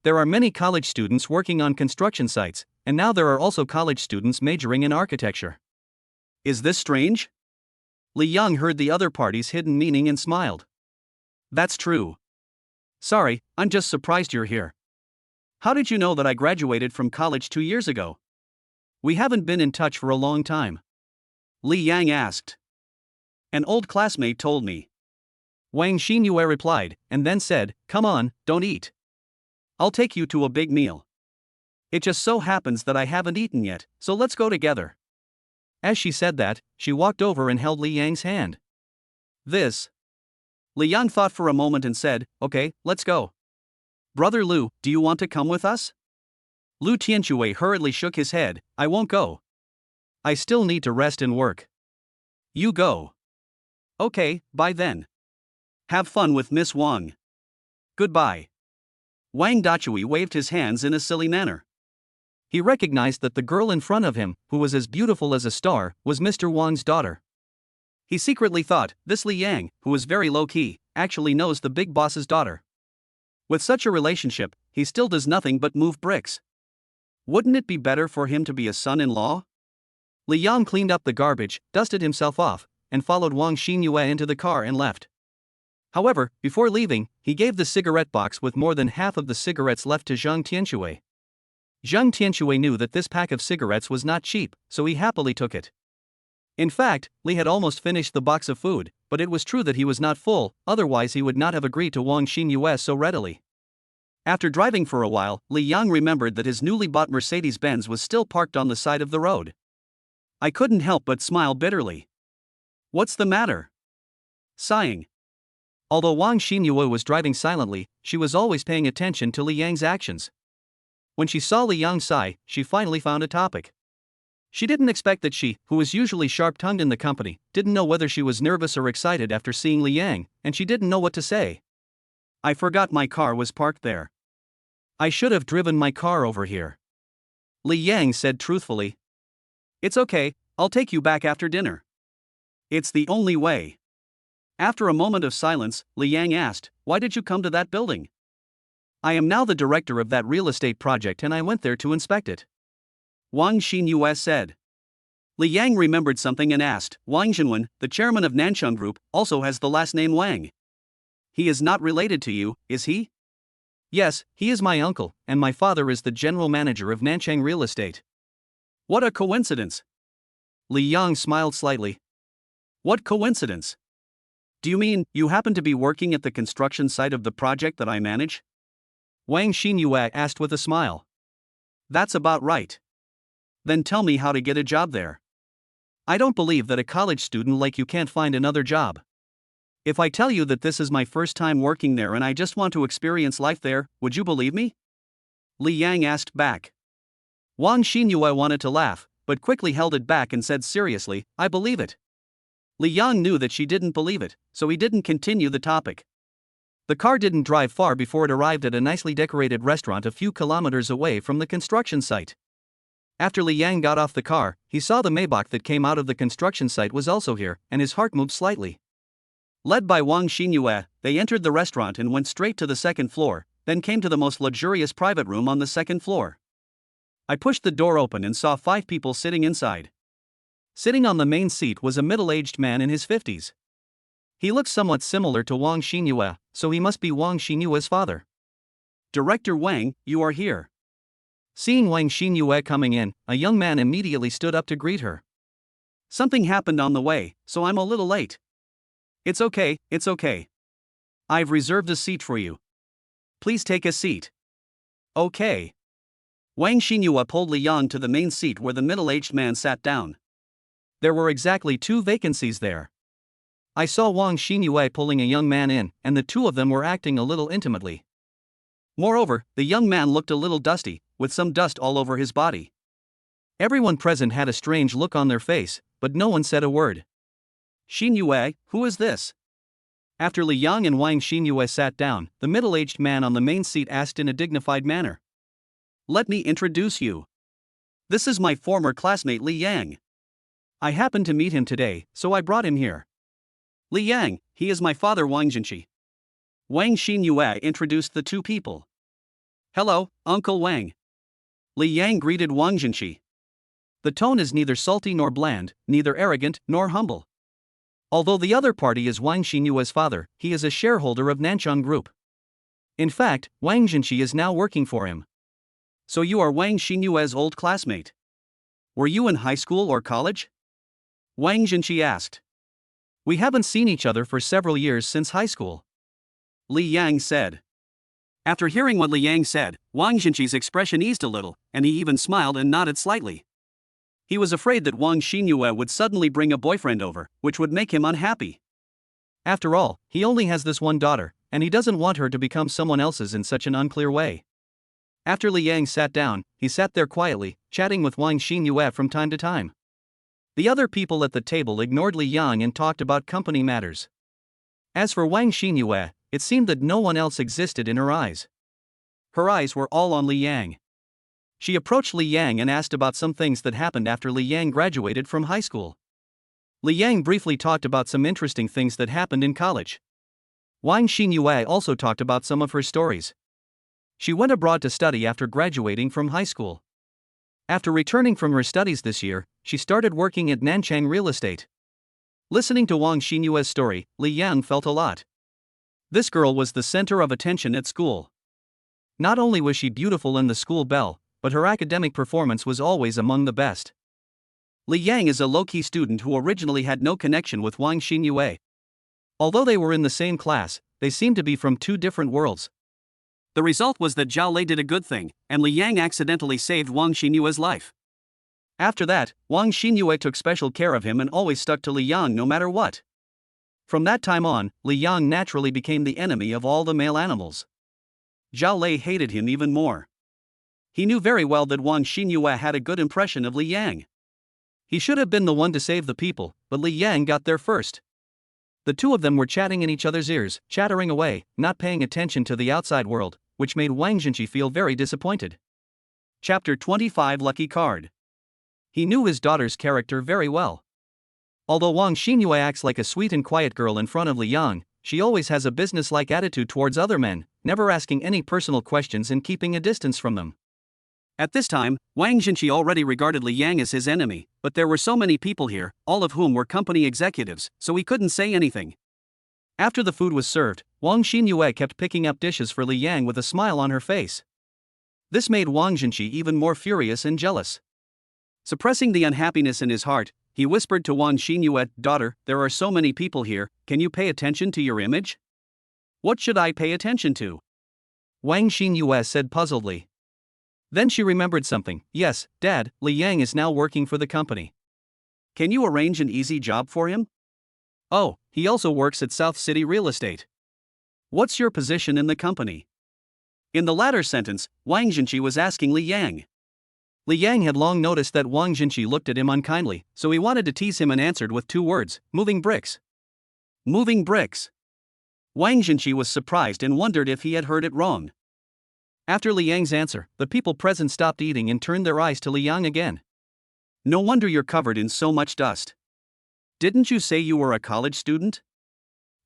There are many college students working on construction sites, and now there are also college students majoring in architecture. Is this strange? Li Yang heard the other party's hidden meaning and smiled. That's true. Sorry, I'm just surprised you're here. How did you know that I graduated from college 2 years ago? We haven't been in touch for a long time. Li Yang asked. An old classmate told me. Wang Xinyue replied, and then said, "Come on, don't eat. I'll take you to a big meal. It just so happens that I haven't eaten yet, so let's go together." As she said that, she walked over and held Li Yang's hand. Li Yang thought for a moment and said, "Okay, let's go. Brother Lu, do you want to come with us?" Lu Tianxue hurriedly shook his head, "I won't go. I still need to rest and work." "You go." "Okay, bye then. Have fun with Miss Wang. Goodbye." Wang Dachui waved his hands in a silly manner. He recognized that the girl in front of him, who was as beautiful as a star, was Mr. Wang's daughter. He secretly thought, this Li Yang, who was very low-key, actually knows the big boss's daughter. With such a relationship, he still does nothing but move bricks. Wouldn't it be better for him to be a son-in-law? Li Yang cleaned up the garbage, dusted himself off, and followed Wang Xinyue into the car and left. However, before leaving, he gave the cigarette box with more than half of the cigarettes left to Zhang Tianxue. Zhang Tianxue knew that this pack of cigarettes was not cheap, so he happily took it. In fact, Li had almost finished the box of food, but it was true that he was not full, otherwise he would not have agreed to Wang Xinyue so readily. After driving for a while, Li Yang remembered that his newly bought Mercedes-Benz was still parked on the side of the road. I couldn't help but smile bitterly. "What's the matter?" Sighing. Although Wang Xinyue was driving silently, she was always paying attention to Li Yang's actions. When she saw Li Yang sigh, she finally found a topic. She didn't expect that she, who was usually sharp-tongued in the company, didn't know whether she was nervous or excited after seeing Li Yang, and she didn't know what to say. "I forgot my car was parked there. I should have driven my car over here," Li Yang said truthfully. "It's okay, I'll take you back after dinner. It's the only way." After a moment of silence, Li Yang asked, "Why did you come to that building?" "I am now the director of that real estate project and I went there to inspect it," Wang Xinyue said. Li Yang remembered something and asked, "Wang Zhenwen, the chairman of Nancheng Group, also has the last name Wang. He is not related to you, is he?" "Yes, he is my uncle, and my father is the general manager of Nancheng Real Estate." "What a coincidence!" Li Yang smiled slightly. "What coincidence? Do you mean, you happen to be working at the construction site of the project that I manage?" Wang Xinyue asked with a smile. "That's about right." "Then tell me how to get a job there. I don't believe that a college student like you can't find another job. If I tell you that this is my first time working there and I just want to experience life there, would you believe me?" Li Yang asked back. Wang Xinyue wanted to laugh, but quickly held it back and said seriously, "I believe it." Li Yang knew that she didn't believe it, so he didn't continue the topic. The car didn't drive far before it arrived at a nicely decorated restaurant a few kilometers away from the construction site. After Li Yang got off the car, he saw the Maybach that came out of the construction site was also here, and his heart moved slightly. Led by Wang Xinyue, they entered the restaurant and went straight to the second floor, then came to the most luxurious private room on the second floor. I pushed the door open and saw 5 people sitting inside. Sitting on the main seat was a middle-aged man in his 50s. He looked somewhat similar to Wang Xinyue, so he must be Wang Xinyue's father. "Director Wang, you are here." Seeing Wang Xinyue coming in, a young man immediately stood up to greet her. "Something happened on the way, so I'm a little late." It's okay. I've reserved a seat for you. Please take a seat." "Okay." Wang Xinyue pulled Li Yang to the main seat where the middle-aged man sat down. There were exactly 2 vacancies there. I saw Wang Xinyue pulling a young man in, and the 2 of them were acting a little intimately. Moreover, the young man looked a little dusty, with some dust all over his body. Everyone present had a strange look on their face, but no one said a word. "Xinyue, who is this?" After Li Yang and Wang Xinyue sat down, the middle-aged man on the main seat asked in a dignified manner. Let me introduce you. This is my former classmate Li Yang. I happened to meet him today, so I brought him here. Li Yang, he is my father Wang Jinqi. Wang Xinyue introduced the two people. Hello, Uncle Wang. Li Yang greeted Wang Jinqi. The tone is neither salty nor bland, neither arrogant nor humble. Although the other party is Wang Xinyue's father, he is a shareholder of Nanchang Group. In fact, Wang Jinqi is now working for him. So you are Wang Xinyue's old classmate. Were you in high school or college? Wang Jinqi asked. We haven't seen each other for several years since high school. Li Yang said. After hearing what Li Yang said, Wang Jinqi's expression eased a little, and he even smiled and nodded slightly. He was afraid that Wang Xinyue would suddenly bring a boyfriend over, which would make him unhappy. After all, he only has this one daughter, and he doesn't want her to become someone else's in such an unclear way. After Li Yang sat down, he sat there quietly, chatting with Wang Xinyue from time to time. The other people at the table ignored Li Yang and talked about company matters. As for Wang Xinyue, it seemed that no one else existed in her eyes. Her eyes were all on Li Yang. She approached Li Yang and asked about some things that happened after Li Yang graduated from high school. Li Yang briefly talked about some interesting things that happened in college. Wang Xinyue also talked about some of her stories. She went abroad to study after graduating from high school. After returning from her studies this year, she started working at Nanchang Real Estate. Listening to Wang Xinyue's story, Li Yang felt a lot. This girl was the center of attention at school. Not only was she beautiful in the school belle, but her academic performance was always among the best. Li Yang is a low-key student who originally had no connection with Wang Xinyue. Although they were in the same class, they seemed to be from two different worlds. The result was that Xiao Lei did a good thing, and Li Yang accidentally saved Wang Xinyue's life. After that, Wang Xinyue took special care of him and always stuck to Li Yang no matter what. From that time on, Li Yang naturally became the enemy of all the male animals. Xiao Lei hated him even more. He knew very well that Wang Xinyue had a good impression of Li Yang. He should have been the one to save the people, but Li Yang got there first. The two of them were chatting in each other's ears, chattering away, not paying attention to the outside world, which made Wang Jinqi feel very disappointed. Chapter 25 Lucky Card. He knew his daughter's character very well. Although Wang Xinyue acts like a sweet and quiet girl in front of Li Yang, she always has a business-like attitude towards other men, never asking any personal questions and keeping a distance from them. At this time, Wang Jinqi already regarded Li Yang as his enemy, but there were so many people here, all of whom were company executives, so he couldn't say anything. After the food was served, Wang Xinyue kept picking up dishes for Li Yang with a smile on her face. This made Wang Jinqi even more furious and jealous. Suppressing the unhappiness in his heart, he whispered to Wang Xinyue, "Daughter, there are so many people here, can you pay attention to your image?" "What should I pay attention to?" Wang Xinyue said puzzledly. Then she remembered something. "Yes, Dad, Li Yang is now working for the company. Can you arrange an easy job for him?" "Oh, he also works at South City Real Estate. What's your position in the company?" In the latter sentence, Wang Jinqi was asking Li Yang. Li Yang had long noticed that Wang Jinqi looked at him unkindly, so he wanted to tease him and answered with two words, "Moving bricks." Moving bricks. Wang Jinqi was surprised and wondered if he had heard it wrong. After Li Yang's answer, the people present stopped eating and turned their eyes to Li Yang again. "No wonder you're covered in so much dust. Didn't you say you were a college student?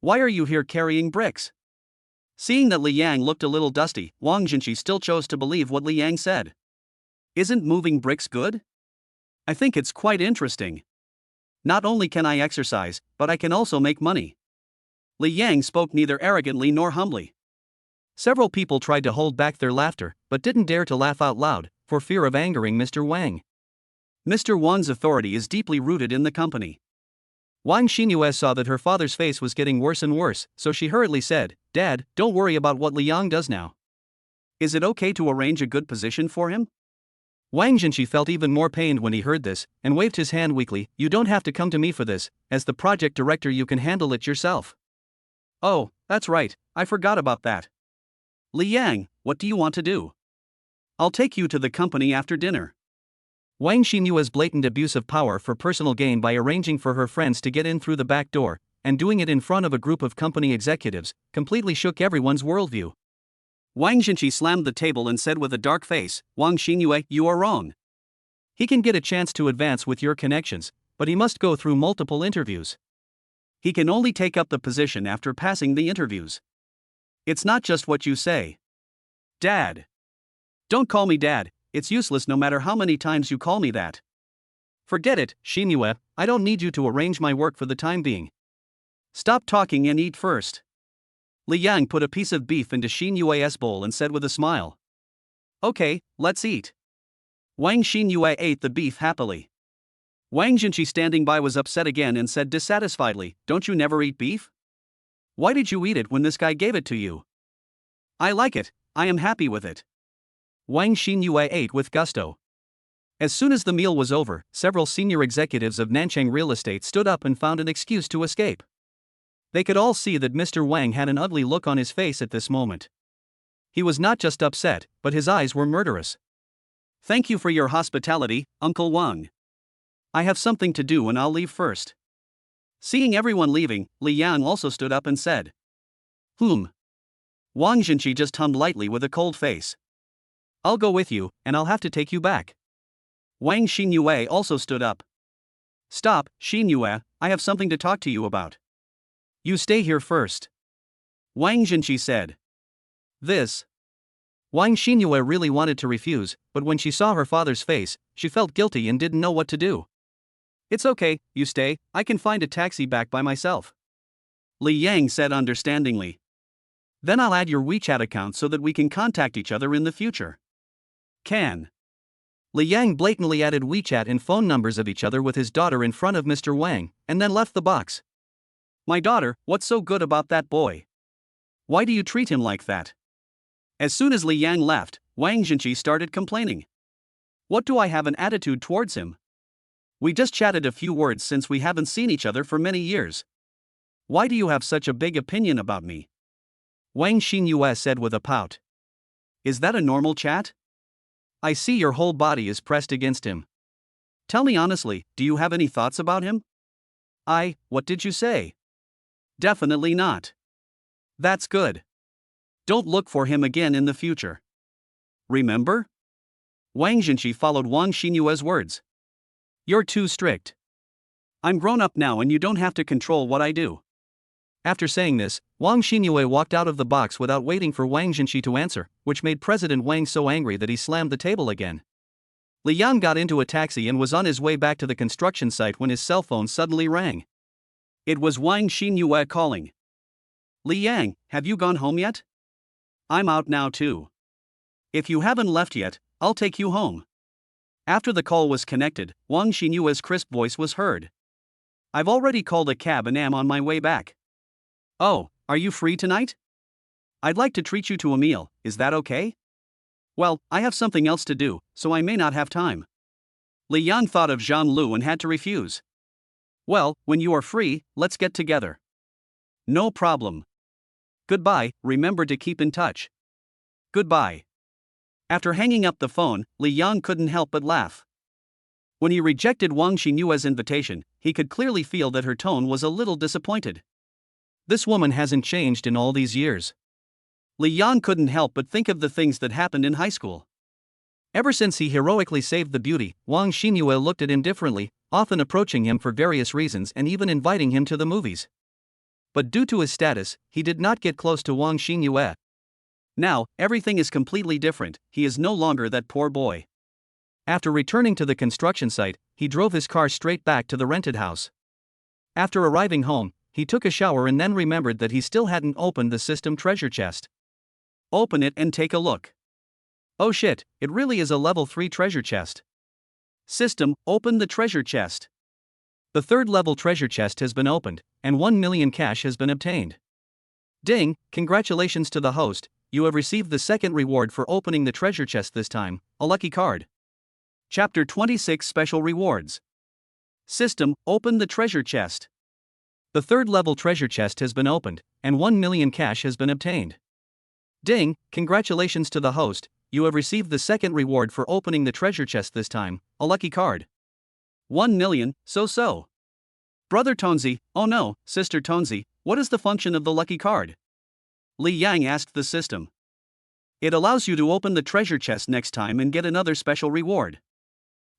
Why are you here carrying bricks?" Seeing that Li Yang looked a little dusty, Wang Jinqi still chose to believe what Li Yang said. "Isn't moving bricks good? I think it's quite interesting. Not only can I exercise, but I can also make money." Li Yang spoke neither arrogantly nor humbly. Several people tried to hold back their laughter, but didn't dare to laugh out loud, for fear of angering Mr. Wang. Mr. Wang's authority is deeply rooted in the company. Wang Xinyue saw that her father's face was getting worse and worse, so she hurriedly said, "Dad, don't worry about what Li Yang does now. Is it okay to arrange a good position for him?" Wang Jinqi felt even more pained when he heard this, and waved his hand weakly. "You don't have to come to me for this, as the project director you can handle it yourself." "Oh, that's right, I forgot about that. Li Yang, what do you want to do?" "I'll take you to the company after dinner." Wang Xinyue's blatant abuse of power for personal gain by arranging for her friends to get in through the back door, and doing it in front of a group of company executives, completely shook everyone's worldview. Wang Xinqi slammed the table and said with a dark face, "Wang Xinyue, you are wrong. He can get a chance to advance with your connections, but he must go through multiple interviews. He can only take up the position after passing the interviews. It's not just what you say." "Dad." "Don't call me Dad, it's useless no matter how many times you call me that." "Forget it, Xinyue, I don't need you to arrange my work for the time being. Stop talking and eat first." Li Yang put a piece of beef into Xinyue's bowl and said with a smile, "Okay, let's eat." Wang Xinyue ate the beef happily. Wang Xinqi standing by was upset again and said dissatisfiedly, "Don't you never eat beef? Why did you eat it when this guy gave it to you?" "I like it, I am happy with it." Wang Xinyue ate with gusto. As soon as the meal was over, several senior executives of Nanchang Real Estate stood up and found an excuse to escape. They could all see that Mr. Wang had an ugly look on his face at this moment. He was not just upset, but his eyes were murderous. "Thank you for your hospitality, Uncle Wang. I have something to do and I'll leave first." Seeing everyone leaving, Li Yang also stood up and said, Wang Xinqi just hummed lightly with a cold face. "I'll go with you, and I'll have to take you back." Wang Xinyue also stood up. "Stop, Xinyue, I have something to talk to you about." "You stay here first," Wang Xinqi said. Wang Xinyue really wanted to refuse, but when she saw her father's face, she felt guilty and didn't know what to do. "It's okay, you stay, I can find a taxi back by myself," Li Yang said understandingly. "Then I'll add your WeChat account so that we can contact each other in the future." "Can." Li Yang blatantly added WeChat and phone numbers of each other with his daughter in front of Mr. Wang, and then left the box. "My daughter, what's so good about that boy? Why do you treat him like that?" As soon as Li Yang left, Wang Xinqi started complaining. "What do I have an attitude towards him? We just chatted a few words since we haven't seen each other for many years. Why do you have such a big opinion about me?" Wang Xinyue said with a pout. "Is that a normal chat? I see your whole body is pressed against him. Tell me honestly, do you have any thoughts about him?" What did you say?" "Definitely not." "That's good. Don't look for him again in the future. Remember?" Wang Xinqi followed Wang Xinyue's words. "You're too strict. I'm grown up now and you don't have to control what I do." After saying this, Wang Xinyue walked out of the box without waiting for Wang Xinqi to answer, which made President Wang so angry that he slammed the table again. Li Yang got into a taxi and was on his way back to the construction site when his cell phone suddenly rang. It was Wang Xinyue calling. "Li Yang, have you gone home yet? I'm out now too. If you haven't left yet, I'll take you home." After the call was connected, Wang Xinyue's crisp voice was heard. "I've already called a cab and am on my way back." "Oh, are you free tonight? I'd like to treat you to a meal, is that okay?" "Well, I have something else to do, so I may not have time." Li Yang thought of Jean Lu and had to refuse. "Well, when you are free, let's get together." "No problem. Goodbye, remember to keep in touch." "Goodbye." After hanging up the phone, Li Yang couldn't help but laugh. When he rejected Wang Xinyue's invitation, he could clearly feel that her tone was a little disappointed. This woman hasn't changed in all these years. Li Yang couldn't help but think of the things that happened in high school. Ever since he heroically saved the beauty, Wang Xinyue looked at him differently, often approaching him for various reasons and even inviting him to the movies. But due to his status, he did not get close to Wang Xinyue. Now, everything is completely different, he is no longer that poor boy. After returning to the construction site, he drove his car straight back to the rented house. After arriving home, he took a shower and then remembered that he still hadn't opened the system treasure chest. Open it and take a look. Oh shit, it really is a level 3 treasure chest. System, open the treasure chest. The third level treasure chest has been opened, and 1 million cash has been obtained. Ding, congratulations to the host, you have received the second reward for opening the treasure chest this time, a lucky card. Chapter 26 Special Rewards. System, open the treasure chest. The third level treasure chest has been opened, and 1 million cash has been obtained. Ding, congratulations to the host, you have received the second reward for opening the treasure chest this time, a lucky card. 1 million, so. Brother Tonzi, oh no, Sister Tonzi, what is the function of the lucky card? Li Yang asked the system. It allows you to open the treasure chest next time and get another special reward.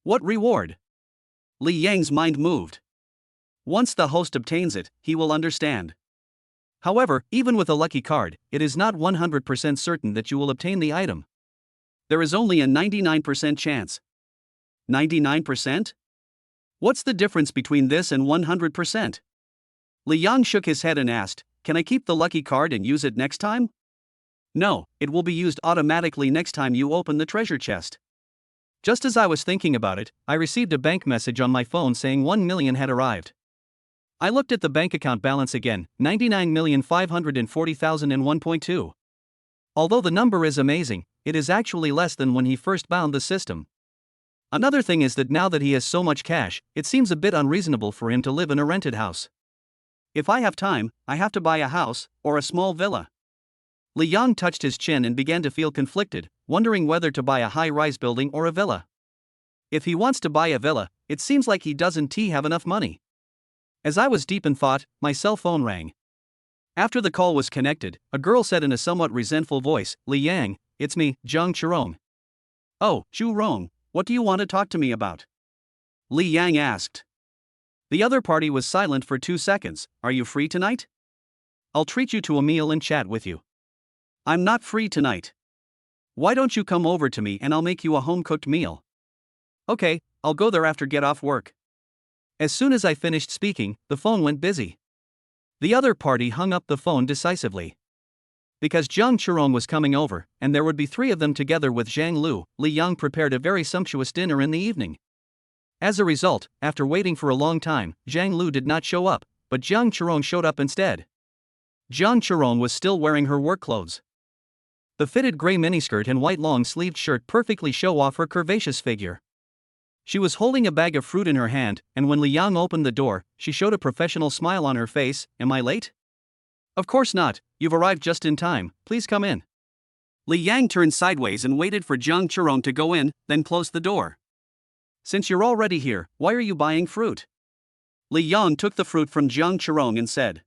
What reward? Li Yang's mind moved. Once the host obtains it, he will understand. However, even with a lucky card, it is not 100% certain that you will obtain the item. There is only a 99% chance. 99%? What's the difference between this and 100%? Li Yang shook his head and asked, can I keep the lucky card and use it next time? No, it will be used automatically next time you open the treasure chest. Just as I was thinking about it, I received a bank message on my phone saying 1 million had arrived. I looked at the bank account balance again, 99,540,001.2. Although the number is amazing, it is actually less than when he first bound the system. Another thing is that now that he has so much cash, it seems a bit unreasonable for him to live in a rented house. If I have time, I have to buy a house, or a small villa. Li Yang touched his chin and began to feel conflicted, wondering whether to buy a high-rise building or a villa. If he wants to buy a villa, it seems like he doesn't have enough money. As I was deep in thought, my cell phone rang. After the call was connected, a girl said in a somewhat resentful voice, Li Yang, it's me, Zhang Chirong. Oh, Zhu Rong, what do you want to talk to me about? Li Yang asked. The other party was silent for 2 seconds. Are you free tonight? I'll treat you to a meal and chat with you. I'm not free tonight. Why don't you come over to me and I'll make you a home-cooked meal? Okay, I'll go there after get off work. As soon as I finished speaking, the phone went busy. The other party hung up the phone decisively. Because Zhang Chirong was coming over, and there would be 3 of them together with Zhang Lu, Li Yang prepared a very sumptuous dinner in the evening. As a result, after waiting for a long time, Zhang Lu did not show up, but Zhang Chirong showed up instead. Zhang Chirong was still wearing her work clothes. The fitted gray miniskirt and white long-sleeved shirt perfectly show off her curvaceous figure. She was holding a bag of fruit in her hand, and when Li Yang opened the door, she showed a professional smile on her face. Am I late? Of course not, you've arrived just in time, please come in. Li Yang turned sideways and waited for Zhang Chirong to go in, then closed the door. Since you're already here, why are you buying fruit? Li Yang took the fruit from Zhang Chirong and said.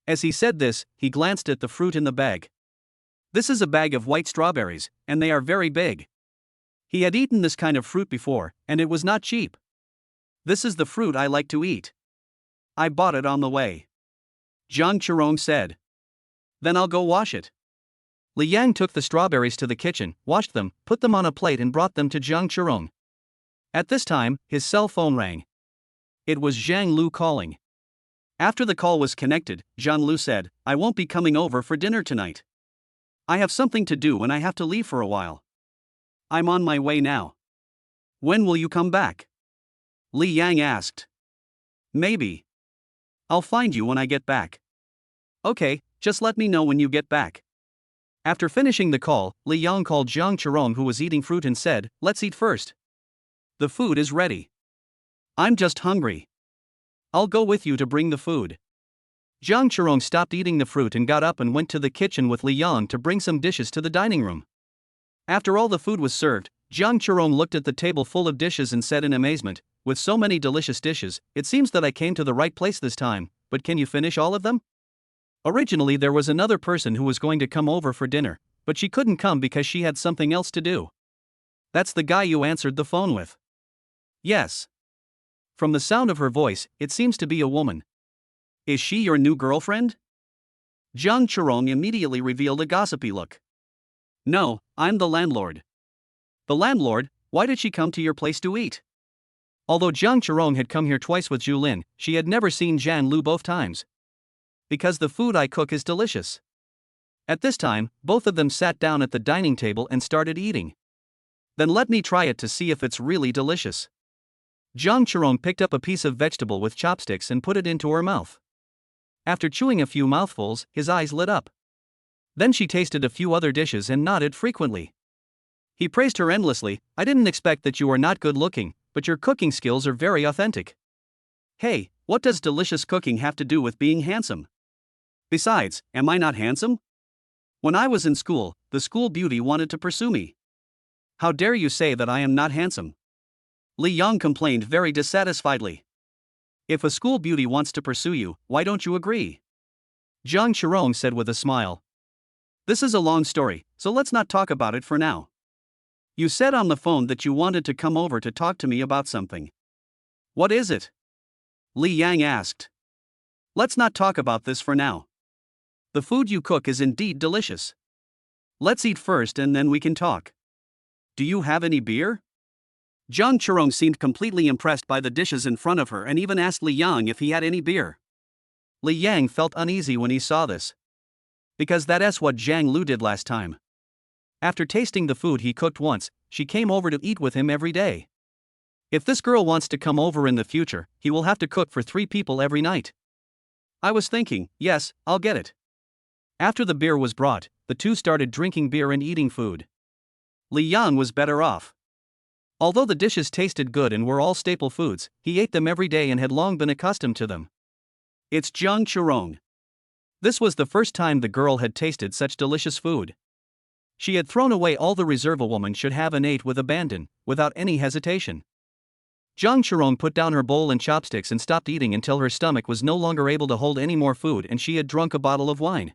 As he said this, he glanced at the fruit in the bag. This is a bag of white strawberries, and they are very big. He had eaten this kind of fruit before, and it was not cheap. This is the fruit I like to eat. I bought it on the way. Zhang Chirong said. Then I'll go wash it. Li Yang took the strawberries to the kitchen, washed them, put them on a plate and brought them to Zhang Chirong. At this time, his cell phone rang. It was Zhang Lu calling. After the call was connected, Zhang Lu said, I won't be coming over for dinner tonight. I have something to do and I have to leave for a while. I'm on my way now. When will you come back? Li Yang asked. Maybe. I'll find you when I get back. Okay, just let me know when you get back. After finishing the call, Li Yang called Zhang Chirong who was eating fruit and said, let's eat first. The food is ready. I'm just hungry. I'll go with you to bring the food. Zhang Chirong stopped eating the fruit and got up and went to the kitchen with Li Yang to bring some dishes to the dining room. After all the food was served, Zhang Chirong looked at the table full of dishes and said in amazement, with so many delicious dishes, it seems that I came to the right place this time, but can you finish all of them? Originally there was another person who was going to come over for dinner, but she couldn't come because she had something else to do. That's the guy you answered the phone with. Yes. From the sound of her voice, it seems to be a woman. Is she your new girlfriend? Zhang Chirong immediately revealed a gossipy look. No, I'm the landlord. The landlord? Why did she come to your place to eat? Although Zhang Chirong had come here twice with Julin, she had never seen Zhang Lu both times. Because the food I cook is delicious. At this time, both of them sat down at the dining table and started eating. Then let me try it to see if it's really delicious. Zhang Chirong picked up a piece of vegetable with chopsticks and put it into her mouth. After chewing a few mouthfuls, his eyes lit up. Then she tasted a few other dishes and nodded frequently. He praised her endlessly. I didn't expect that you are not good looking, but your cooking skills are very authentic. Hey, what does delicious cooking have to do with being handsome? Besides, am I not handsome? When I was in school, the school beauty wanted to pursue me. How dare you say that I am not handsome? Li Yang complained very dissatisfiedly. If a school beauty wants to pursue you, why don't you agree? Zhang Shirong said with a smile. This is a long story, so let's not talk about it for now. You said on the phone that you wanted to come over to talk to me about something. What is it? Li Yang asked. Let's not talk about this for now. The food you cook is indeed delicious. Let's eat first and then we can talk. Do you have any beer? Zhang Chirong seemed completely impressed by the dishes in front of her and even asked Li Yang if he had any beer. Li Yang felt uneasy when he saw this. Because that's what Zhang Lu did last time. After tasting the food he cooked once, she came over to eat with him every day. If this girl wants to come over in the future, he will have to cook for 3 people every night. I was thinking, yes, I'll get it. After the beer was brought, the two started drinking beer and eating food. Li Yang was better off. Although the dishes tasted good and were all staple foods, he ate them every day and had long been accustomed to them. It's Zhang Chirong. This was the first time the girl had tasted such delicious food. She had thrown away all the reserve a woman should have and ate with abandon, without any hesitation. Zhang Chirong put down her bowl and chopsticks and stopped eating until her stomach was no longer able to hold any more food and she had drunk a bottle of wine.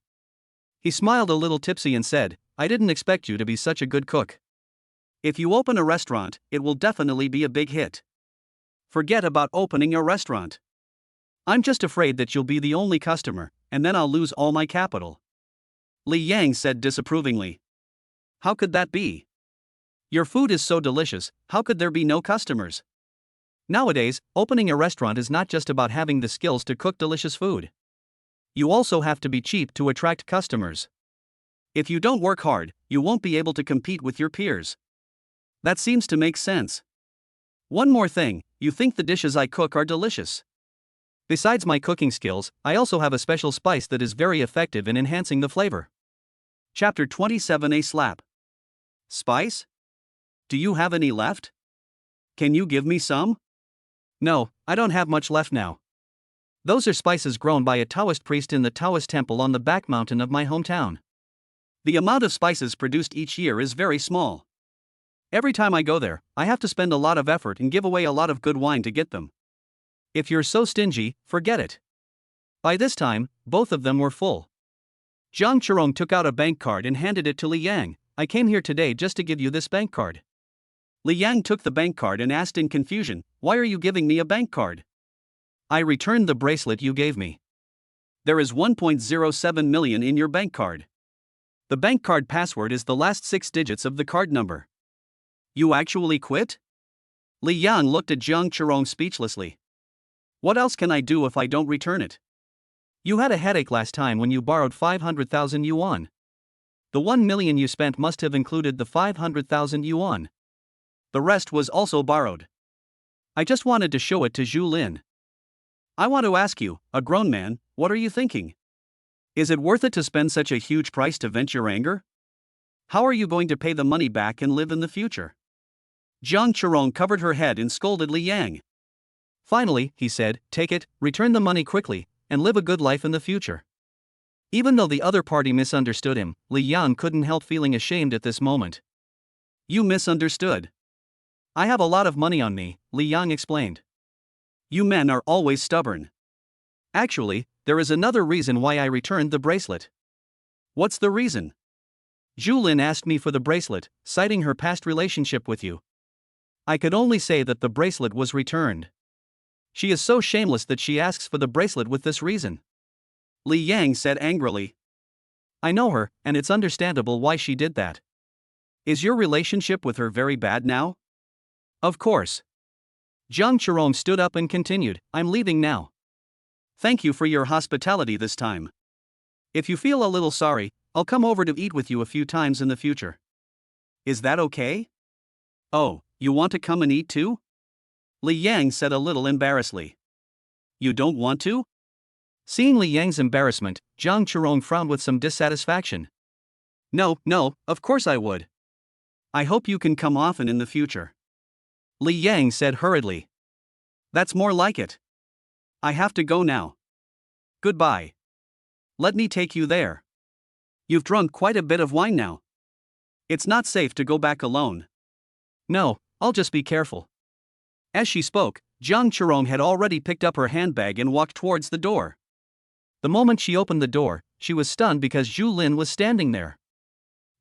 He smiled a little tipsy and said, I didn't expect you to be such a good cook. If you open a restaurant, it will definitely be a big hit. Forget about opening a restaurant. I'm just afraid that you'll be the only customer, and then I'll lose all my capital. Li Yang said disapprovingly. How could that be? Your food is so delicious, how could there be no customers? Nowadays, opening a restaurant is not just about having the skills to cook delicious food. You also have to be cheap to attract customers. If you don't work hard, you won't be able to compete with your peers. That seems to make sense. One more thing, you think the dishes I cook are delicious. Besides my cooking skills, I also have a special spice that is very effective in enhancing the flavor. Chapter 27. A slap. Spice? Do you have any left? Can you give me some? No, I don't have much left now. Those are spices grown by a Taoist priest in the Taoist temple on the back mountain of my hometown. The amount of spices produced each year is very small. Every time I go there, I have to spend a lot of effort and give away a lot of good wine to get them. If you're so stingy, forget it. By this time, both of them were full. Zhang Chirong took out a bank card and handed it to Li Yang. I came here today just to give you this bank card. Li Yang took the bank card and asked in confusion, why are you giving me a bank card? I returned the bracelet you gave me. There is 1.07 million in your bank card. The bank card password is the last 6 digits of the card number. You actually quit? Li Yang looked at Zhang Chirong speechlessly. What else can I do if I don't return it? You had a headache last time when you borrowed 500,000 yuan. The 1 million you spent must have included the 500,000 yuan. The rest was also borrowed. I just wanted to show it to Zhu Lin. I want to ask you, a grown man, what are you thinking? Is it worth it to spend such a huge price to vent your anger? How are you going to pay the money back and live in the future? Zhang Chirong covered her head and scolded Li Yang. Finally, he said, take it, return the money quickly, and live a good life in the future. Even though the other party misunderstood him, Li Yang couldn't help feeling ashamed at this moment. You misunderstood. I have a lot of money on me, Li Yang explained. You men are always stubborn. Actually, there is another reason why I returned the bracelet. What's the reason? Zhu Lin asked me for the bracelet, citing her past relationship with you. I could only say that the bracelet was returned. She is so shameless that she asks for the bracelet with this reason. Li Yang said angrily. I know her, and it's understandable why she did that. Is your relationship with her very bad now? Of course. Zhang Chirong stood up and continued, I'm leaving now. Thank you for your hospitality this time. If you feel a little sorry, I'll come over to eat with you a few times in the future. Is that okay? Oh, you want to come and eat too? Li Yang said a little embarrassedly. You don't want to? Seeing Li Yang's embarrassment, Zhang Chirong frowned with some dissatisfaction. No, of course I would. I hope you can come often in the future. Li Yang said hurriedly. That's more like it. I have to go now. Goodbye. Let me take you there. You've drunk quite a bit of wine now. It's not safe to go back alone. No, I'll just be careful. As she spoke, Jiang Chirong had already picked up her handbag and walked towards the door. The moment she opened the door, she was stunned because Zhu Lin was standing there.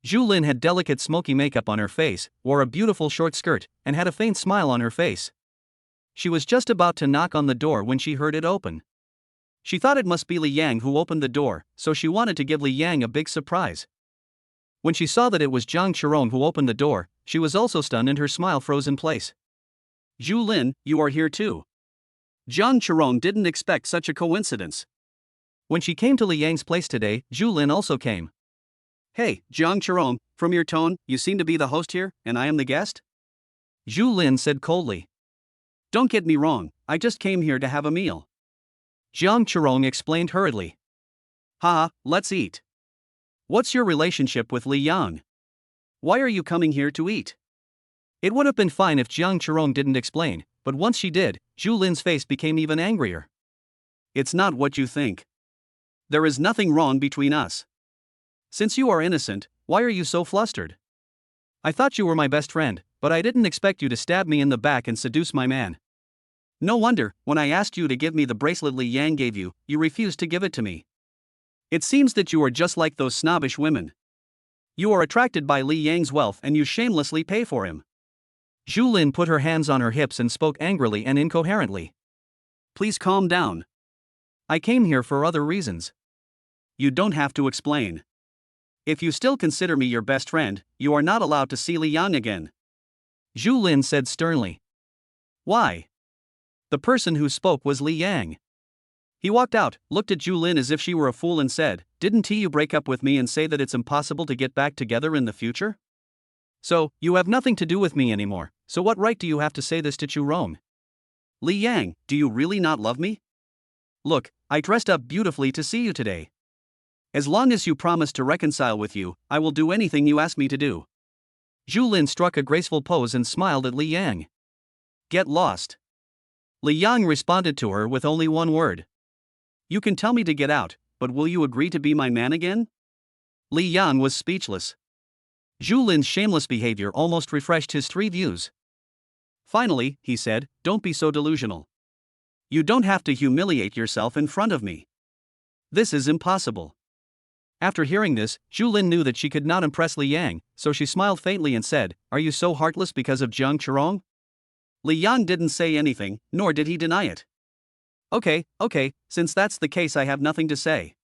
Zhu Lin had delicate smoky makeup on her face, wore a beautiful short skirt, and had a faint smile on her face. She was just about to knock on the door when she heard it open. She thought it must be Li Yang who opened the door, so she wanted to give Li Yang a big surprise. When she saw that it was Jiang Chirong who opened the door, she was also stunned and her smile froze in place. Zhu Lin, you are here too. Jiang Chirong didn't expect such a coincidence. When she came to Li Yang's place today, Zhu Lin also came. Hey, Jiang Chirong, from your tone, you seem to be the host here, and I am the guest? Zhu Lin said coldly. Don't get me wrong, I just came here to have a meal. Jiang Chirong explained hurriedly. Haha, let's eat. What's your relationship with Li Yang? Why are you coming here to eat? It would have been fine if Jiang Chirong didn't explain, but once she did, Zhu Lin's face became even angrier. It's not what you think. There is nothing wrong between us. Since you are innocent, why are you so flustered? I thought you were my best friend, but I didn't expect you to stab me in the back and seduce my man. No wonder, when I asked you to give me the bracelet Li Yang gave you, you refused to give it to me. It seems that you are just like those snobbish women. You are attracted by Li Yang's wealth and you shamelessly pay for him. Zhu Lin put her hands on her hips and spoke angrily and incoherently. Please calm down. I came here for other reasons. You don't have to explain. If you still consider me your best friend, you are not allowed to see Li Yang again. Zhu Lin said sternly. Why? The person who spoke was Li Yang. He walked out, looked at Zhu Lin as if she were a fool and said, Didn't you break up with me and say that it's impossible to get back together in the future? So, you have nothing to do with me anymore, so what right do you have to say this to Chirong? Li Yang, do you really not love me? Look, I dressed up beautifully to see you today. As long as you promise to reconcile with you, I will do anything you ask me to do. Zhu Lin struck a graceful pose and smiled at Li Yang. Get lost. Li Yang responded to her with only one word. You can tell me to get out, but will you agree to be my man again? Li Yang was speechless. Zhu Lin's shameless behavior almost refreshed his three views. Finally, he said, don't be so delusional. You don't have to humiliate yourself in front of me. This is impossible. After hearing this, Zhu Lin knew that she could not impress Li Yang, so she smiled faintly and said, Are you so heartless because of Jiang Chirong? Li Yang didn't say anything, nor did he deny it. Okay, since that's the case I have nothing to say.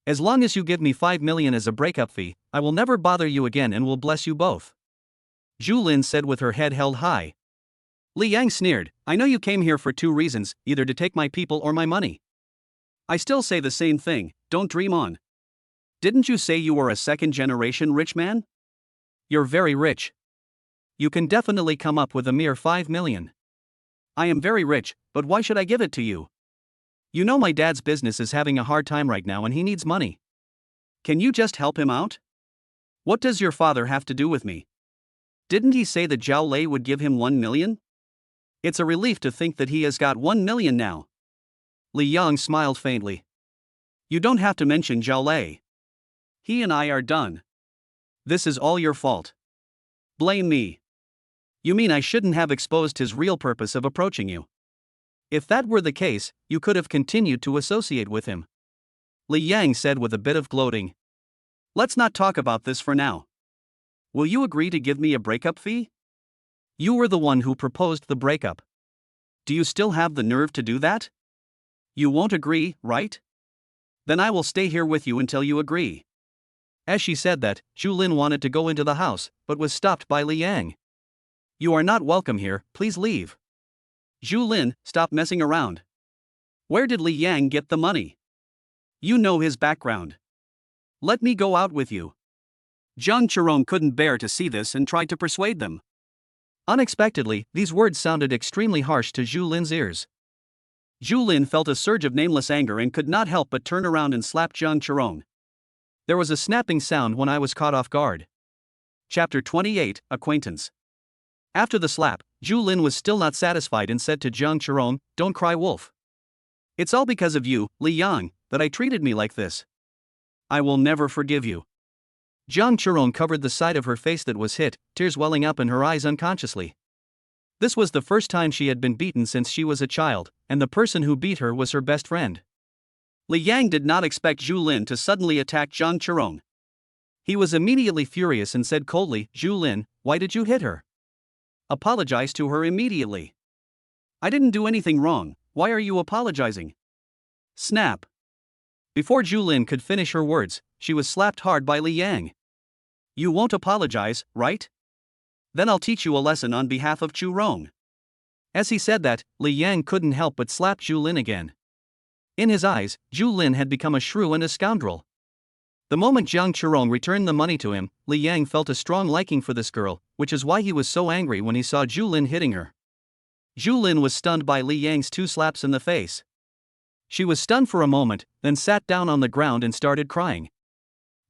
As long as you give me 5 million as a breakup fee, I will never bother you again and will bless you both. Zhu Lin said with her head held high. Li Yang sneered, I know you came here for two reasons, either to take my people or my money. I still say the same thing, don't dream on. Didn't you say you were a second-generation rich man? You're very rich. You can definitely come up with a mere 5 million. I am very rich, but why should I give it to you? You know my dad's business is having a hard time right now and he needs money. Can you just help him out? What does your father have to do with me? Didn't he say that Zhao Lei would give him 1 million? It's a relief to think that he has got 1 million now. Li Yang smiled faintly. You don't have to mention Zhao Lei. He and I are done. This is all your fault. Blame me. You mean I shouldn't have exposed his real purpose of approaching you? If that were the case, you could have continued to associate with him. Li Yang said with a bit of gloating. Let's not talk about this for now. Will you agree to give me a breakup fee? You were the one who proposed the breakup. Do you still have the nerve to do that? You won't agree, right? Then I will stay here with you until you agree. As she said that, Zhu Lin wanted to go into the house, but was stopped by Li Yang. You are not welcome here, please leave. Zhu Lin, stop messing around. Where did Li Yang get the money? You know his background. Let me go out with you. Jiang Chirong couldn't bear to see this and tried to persuade them. Unexpectedly, these words sounded extremely harsh to Zhu Lin's ears. Zhu Lin felt a surge of nameless anger and could not help but turn around and slap Jiang Chirong. There was a snapping sound when I was caught off guard. Chapter 28, Acquaintance. After the slap, Zhu Lin was still not satisfied and said to Jiang Chirong, Don't cry wolf. It's all because of you, Li Yang, that I treated me like this. I will never forgive you. Jiang Chirong covered the side of her face that was hit, tears welling up in her eyes unconsciously. This was the first time she had been beaten since she was a child, and the person who beat her was her best friend. Li Yang did not expect Zhu Lin to suddenly attack Zhang Chirong. He was immediately furious and said coldly, "Zhu Lin, why did you hit her? Apologize to her immediately." "I didn't do anything wrong, why are you apologizing?" Snap. Before Zhu Lin could finish her words, she was slapped hard by Li Yang. "You won't apologize, right? Then I'll teach you a lesson on behalf of Chu Rong." As he said that, Li Yang couldn't help but slap Zhu Lin again. In his eyes, Zhu Lin had become a shrew and a scoundrel. The moment Zhang Chirong returned the money to him, Li Yang felt a strong liking for this girl, which is why he was so angry when he saw Zhu Lin hitting her. Zhu Lin was stunned by Li Yang's 2 slaps in the face. She was stunned for a moment, then sat down on the ground and started crying.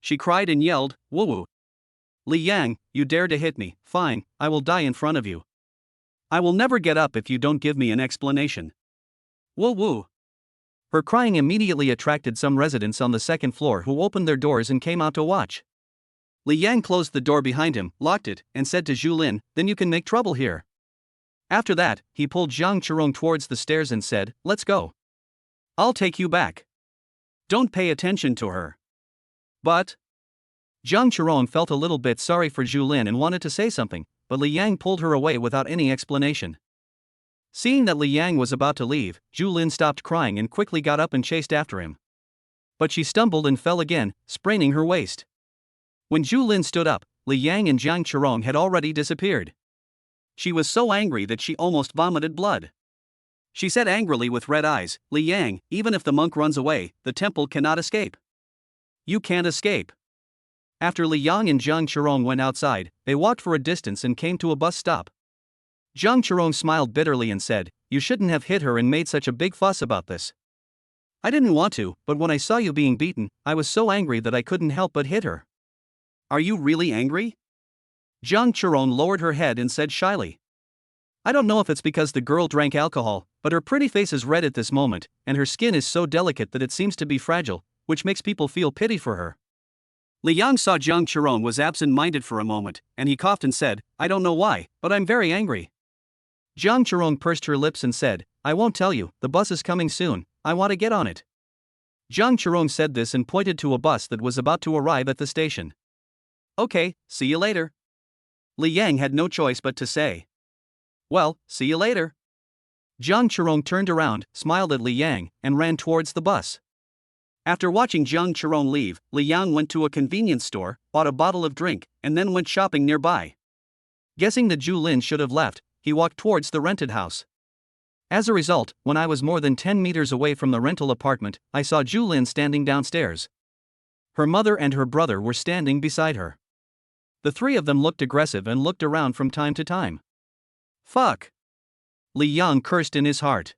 She cried and yelled, "Woo woo! Li Yang, you dare to hit me, fine, I will die in front of you. I will never get up if you don't give me an explanation. Woo woo!" Her crying immediately attracted some residents on the second floor who opened their doors and came out to watch. Li Yang closed the door behind him, locked it, and said to Zhu Lin, "Then you can make trouble here." After that, he pulled Zhang Chirong towards the stairs and said, "Let's go. I'll take you back. Don't pay attention to her." But Zhang Chirong felt a little bit sorry for Zhu Lin and wanted to say something, but Li Yang pulled her away without any explanation. Seeing that Li Yang was about to leave, Zhu Lin stopped crying and quickly got up and chased after him. But she stumbled and fell again, spraining her waist. When Zhu Lin stood up, Li Yang and Zhang Chirong had already disappeared. She was so angry that she almost vomited blood. She said angrily with red eyes, "Li Yang, even if the monk runs away, the temple cannot escape. You can't escape." After Li Yang and Zhang Chirong went outside, they walked for a distance and came to a bus stop. Zhang Chirong smiled bitterly and said, "You shouldn't have hit her and made such a big fuss about this." "I didn't want to, but when I saw you being beaten, I was so angry that I couldn't help but hit her." "Are you really angry?" Zhang Chirong lowered her head and said shyly. "I don't know if it's because the girl drank alcohol, but her pretty face is red at this moment, and her skin is so delicate that it seems to be fragile, which makes people feel pity for her." Li Yang saw Zhang Chirong was absent-minded for a moment, and he coughed and said, "I don't know why, but I'm very angry." Zhang Chirong pursed her lips and said, "I won't tell you, the bus is coming soon, I want to get on it." Zhang Chirong said this and pointed to a bus that was about to arrive at the station. "Okay, see you later." Li Yang had no choice but to say, "Well, see you later." Zhang Chirong turned around, smiled at Li Yang, and ran towards the bus. After watching Zhang Chirong leave, Li Yang went to a convenience store, bought a bottle of drink, and then went shopping nearby. Guessing that Zhu Lin should have left, he walked towards the rented house. As a result, when I was more than 10 meters away from the rental apartment, I saw Zhu Lin standing downstairs. Her mother and her brother were standing beside her. The 3 of them looked aggressive and looked around from time to time. "Fuck!" Li Yang cursed in his heart.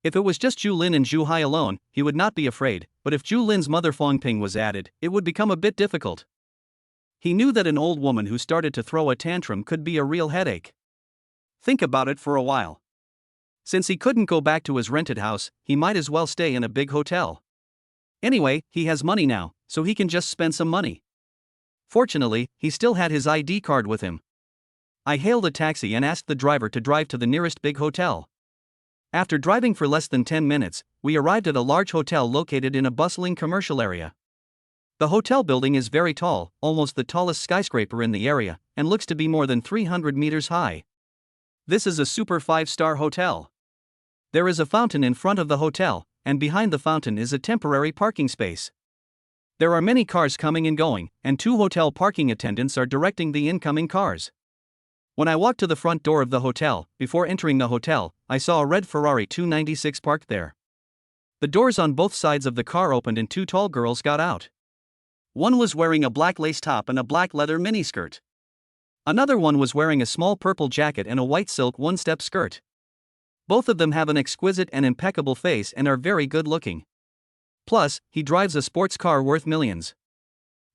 If it was just Zhu Lin and Zhu Hai alone, he would not be afraid, but if Zhu Lin's mother Fong Ping was added, it would become a bit difficult. He knew that an old woman who started to throw a tantrum could be a real headache. Think about it for a while. Since he couldn't go back to his rented house, he might as well stay in a big hotel. Anyway, he has money now, so he can just spend some money. Fortunately, he still had his ID card with him. I hailed a taxi and asked the driver to drive to the nearest big hotel. After driving for less than 10 minutes, we arrived at a large hotel located in a bustling commercial area. The hotel building is very tall, almost the tallest skyscraper in the area, and looks to be more than 300 meters high. This is a super 5-star hotel. There is a fountain in front of the hotel, and behind the fountain is a temporary parking space. There are many cars coming and going, and 2 hotel parking attendants are directing the incoming cars. When I walked to the front door of the hotel, before entering the hotel, I saw a red Ferrari 296 parked there. The doors on both sides of the car opened and 2 tall girls got out. One was wearing a black lace top and a black leather miniskirt. Another one was wearing a small purple jacket and a white silk one-step skirt. Both of them have an exquisite and impeccable face and are very good looking. Plus, he drives a sports car worth millions.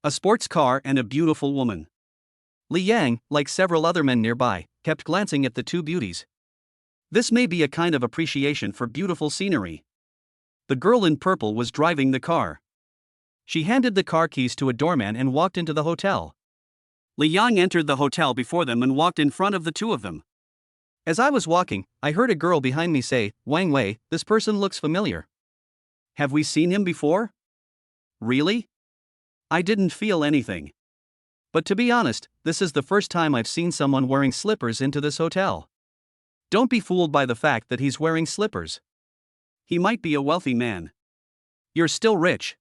A sports car and a beautiful woman. Li Yang, like several other men nearby, kept glancing at the 2 beauties. This may be a kind of appreciation for beautiful scenery. The girl in purple was driving the car. She handed the car keys to a doorman and walked into the hotel. Li Yang entered the hotel before them and walked in front of the 2 of them. As I was walking, I heard a girl behind me say, "Wang Wei, this person looks familiar. Have we seen him before?" Really? I didn't feel anything. But to be honest, this is the first time I've seen someone wearing slippers into this hotel. Don't be fooled by the fact that he's wearing slippers. He might be a wealthy man. You're still rich.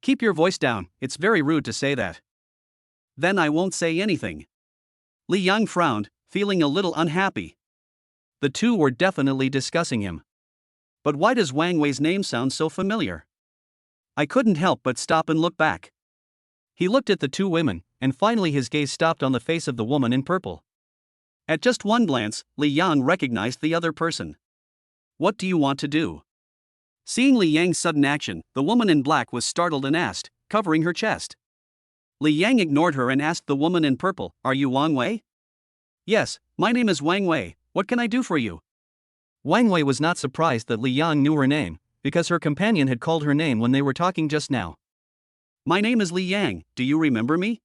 Keep your voice down, it's very rude to say that. Then I won't say anything. Li Yang frowned, feeling a little unhappy. The two were definitely discussing him. But why does Wang Wei's name sound so familiar? I couldn't help but stop and look back. He looked at the two women, and finally his gaze stopped on the face of the woman in purple. At just one glance, Li Yang recognized the other person. "What do you want to do?" Seeing Li Yang's sudden action, the woman in black was startled and asked, covering her chest. Li Yang ignored her and asked the woman in purple, "Are you Wang Wei?" "Yes, my name is Wang Wei, what can I do for you?" Wang Wei was not surprised that Li Yang knew her name, because her companion had called her name when they were talking just now. "My name is Li Yang, do you remember me?"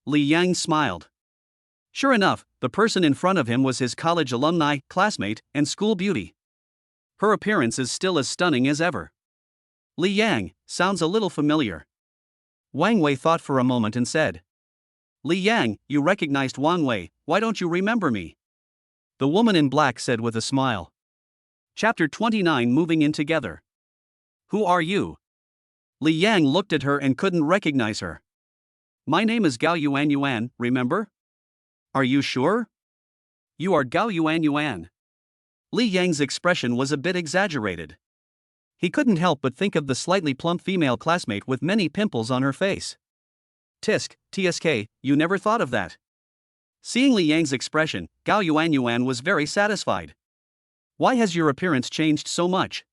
Li Yang smiled. Sure enough, the person in front of him was his college alumni, classmate, and school beauty. Her appearance is still as stunning as ever. Li Yang, sounds a little familiar. Wang Wei thought for a moment and said, "Li Yang, you recognized Wang Wei, why don't you remember me?" The woman in black said with a smile. Chapter 29 Moving in Together. "Who are you?" Li Yang looked at her and couldn't recognize her. "My name is Gao Yuan, remember?" "Are you sure?" "You are Gao Yuan. Li Yang's expression was a bit exaggerated. He couldn't help but think of the slightly plump female classmate with many pimples on her face. Tsk, you never thought of that." Seeing Li Yang's expression, Gao Yuan was very satisfied. "Why has your appearance changed so much?"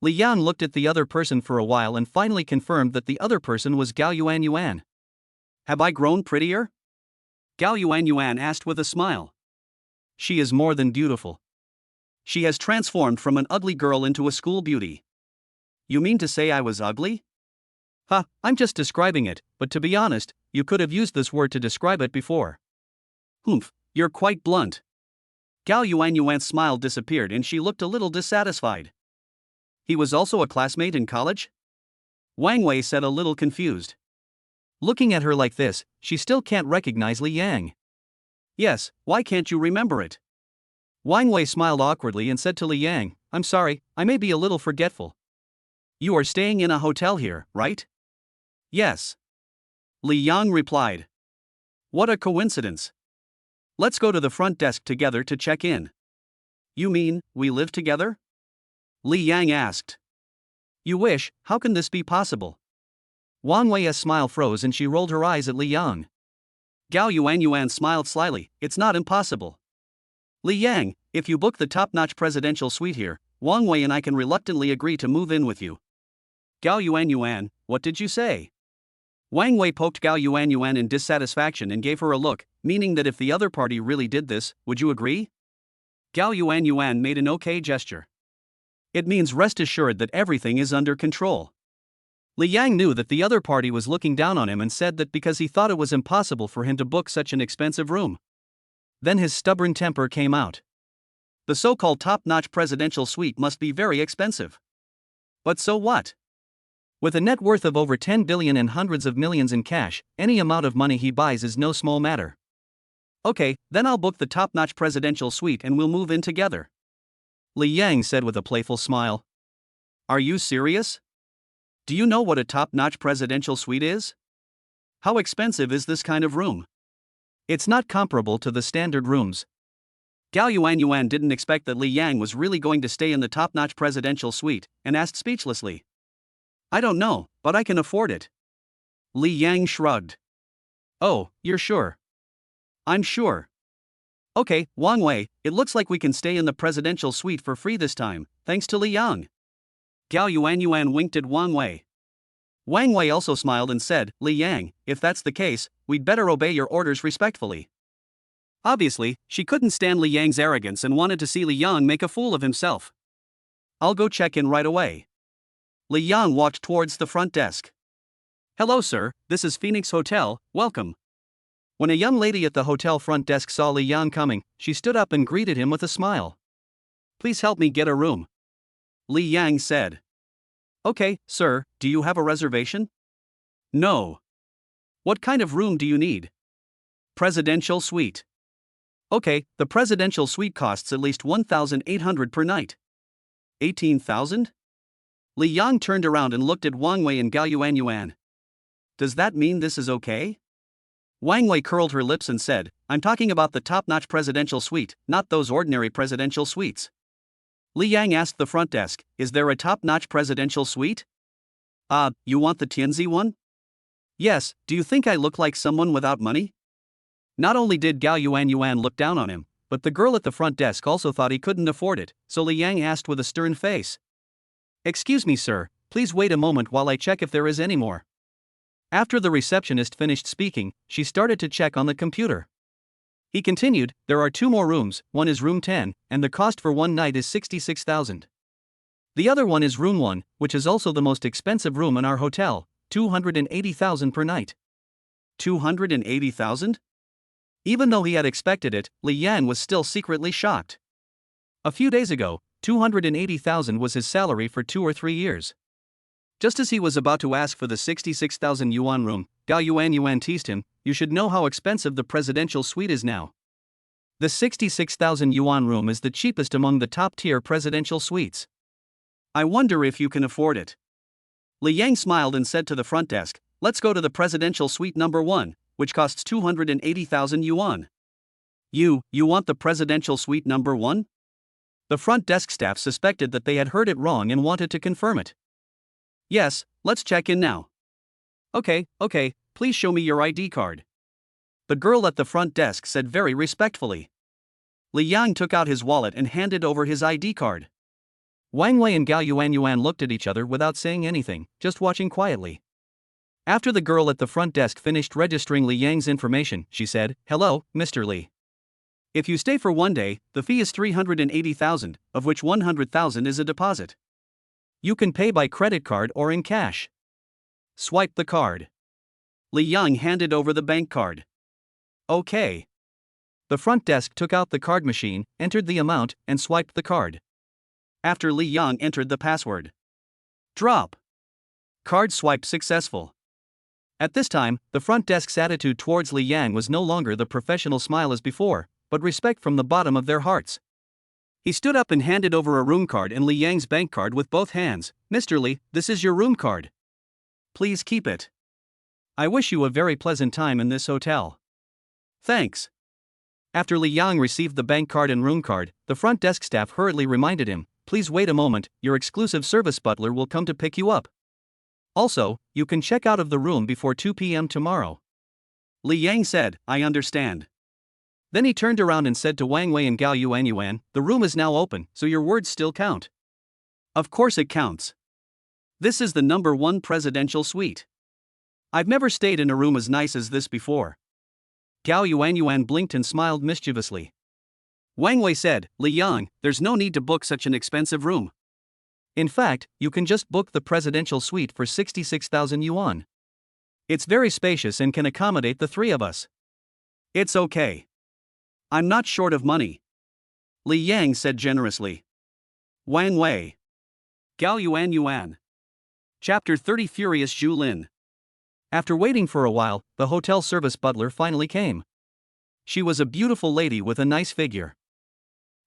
Li Yang looked at the other person for a while and finally confirmed that the other person was Gao Yuan. "Have I grown prettier?" Gao Yuan asked with a smile. "She is more than beautiful. She has transformed from an ugly girl into a school beauty." "You mean to say I was ugly?" "Ha, I'm just describing it, but to be honest, you could have used this word to describe it before." "Humph, you're quite blunt." Gao Yuan's smile disappeared and she looked a little dissatisfied. "He was also a classmate in college?" Wang Wei said, a little confused. Looking at her like this, she still can't recognize Li Yang. "Yes, why can't you remember it?" Wang Wei smiled awkwardly and said to Li Yang, "I'm sorry, I may be a little forgetful." "You are staying in a hotel here, right?" "Yes." Li Yang replied. "What a coincidence. Let's go to the front desk together to check in." "You mean, we live together?" Li Yang asked. "You wish, how can this be possible?" Wang Wei's smile froze and she rolled her eyes at Li Yang. Gao Yuan smiled slyly, "It's not impossible. Li Yang, if you book the top-notch presidential suite here, Wang Wei and I can reluctantly agree to move in with you." "Gao Yuan, what did you say?" Wang Wei poked Gao Yuan in dissatisfaction and gave her a look, meaning that if the other party really did this, would you agree? Gao Yuan made an okay gesture. "It means rest assured that everything is under control." Li Yang knew that the other party was looking down on him and said that because he thought it was impossible for him to book such an expensive room. Then his stubborn temper came out. The so-called top-notch presidential suite must be very expensive. But so what? With a net worth of over 10 billion and hundreds of millions in cash, any amount of money he buys is no small matter. "Okay, then I'll book the top-notch presidential suite and we'll move in together," Li Yang said with a playful smile. "Are you serious? Do you know what a top-notch presidential suite is? How expensive is this kind of room? It's not comparable to the standard rooms." Gao Yuan didn't expect that Li Yang was really going to stay in the top-notch presidential suite, and asked speechlessly. "I don't know, but I can afford it." Li Yang shrugged. "Oh, you're sure?" "I'm sure." "Okay, Wang Wei, it looks like we can stay in the presidential suite for free this time, thanks to Li Yang." Gao Yuan winked at Wang Wei. Wang Wei also smiled and said, "Li Yang, if that's the case, we'd better obey your orders respectfully." Obviously, she couldn't stand Li Yang's arrogance and wanted to see Li Yang make a fool of himself. "I'll go check in right away." Li Yang walked towards the front desk. "Hello sir, this is Phoenix Hotel, welcome." When a young lady at the hotel front desk saw Li Yang coming, she stood up and greeted him with a smile. "Please help me get a room," Li Yang said. "Okay, sir, do you have a reservation?" "No." "What kind of room do you need?" "Presidential suite." "Okay, the presidential suite costs at least 1,800 per night." 18,000? Li Yang turned around and looked at Wang Wei and Gao Yuanyuan. "Does that mean this is okay?" Wang Wei curled her lips and said, "I'm talking about the top-notch presidential suite, not those ordinary presidential suites." Li Yang asked the front desk, "Is there a top-notch presidential suite?" You want the Tianzi one?" "Yes, do you think I look like someone without money?" Not only did Gao Yuanyuan look down on him, but the girl at the front desk also thought he couldn't afford it, so Li Yang asked with a stern face. "Excuse me, sir, please wait a moment while I check if there is any more." After the receptionist finished speaking, she started to check on the computer. He continued, "There are 2 more rooms, one is room 10, and the cost for one night is 66,000. The other one is room 1, which is also the most expensive room in our hotel, 280,000 per night." 280,000? Even though he had expected it, Li Yang was still secretly shocked. A few days ago, 280,000 was his salary for 2 or 3 years. Just as he was about to ask for the 66,000 yuan room, Gao Yuanyuan teased him, "You should know how expensive the presidential suite is now. The 66,000 yuan room is the cheapest among the top-tier presidential suites. I wonder if you can afford it." Li Yang smiled and said to the front desk, "Let's go to the presidential suite number 1, which costs 280,000 yuan. You want the presidential suite number 1? The front desk staff suspected that they had heard it wrong and wanted to confirm it. "Yes, let's check in now." Okay, please show me your ID card," the girl at the front desk said very respectfully. Li Yang took out his wallet and handed over his ID card. Wang Wei and Gao Yuanyuan looked at each other without saying anything, just watching quietly. After the girl at the front desk finished registering Li Yang's information, she said, "Hello, Mr. Li. If you stay for 1 day, the fee is 380,000, of which 100,000 is a deposit. You can pay by credit card or in cash. Swipe the card." Li Yang handed over the bank card. "Okay." The front desk took out the card machine, entered the amount, and swiped the card. After Li Yang entered the password. Drop. Card swipe successful. At this time, the front desk's attitude towards Li Yang was no longer the professional smile as before, but respect from the bottom of their hearts. He stood up and handed over a room card and Li Yang's bank card with both hands. "Mr. Li, this is your room card. Please keep it. I wish you a very pleasant time in this hotel." "Thanks." After Li Yang received the bank card and room card, the front desk staff hurriedly reminded him, "Please wait a moment, your exclusive service butler will come to pick you up. Also, you can check out of the room before 2 p.m. tomorrow." Li Yang said, "I understand." Then he turned around and said to Wang Wei and Gao Yuanyuan, "The room is now open, so your words still count." "Of course it counts. This is the number 1 presidential suite. I've never stayed in a room as nice as this before." Gao Yuanyuan blinked and smiled mischievously. Wang Wei said, "Li Yang, there's no need to book such an expensive room. In fact, you can just book the presidential suite for 66,000 yuan. It's very spacious and can accommodate the 3 of us." "It's okay. I'm not short of money," Li Yang said generously. Wang Wei. Gao Yuanyuan. Chapter 30 Furious Zhu Lin. After waiting for a while, the hotel service butler finally came. She was a beautiful lady with a nice figure.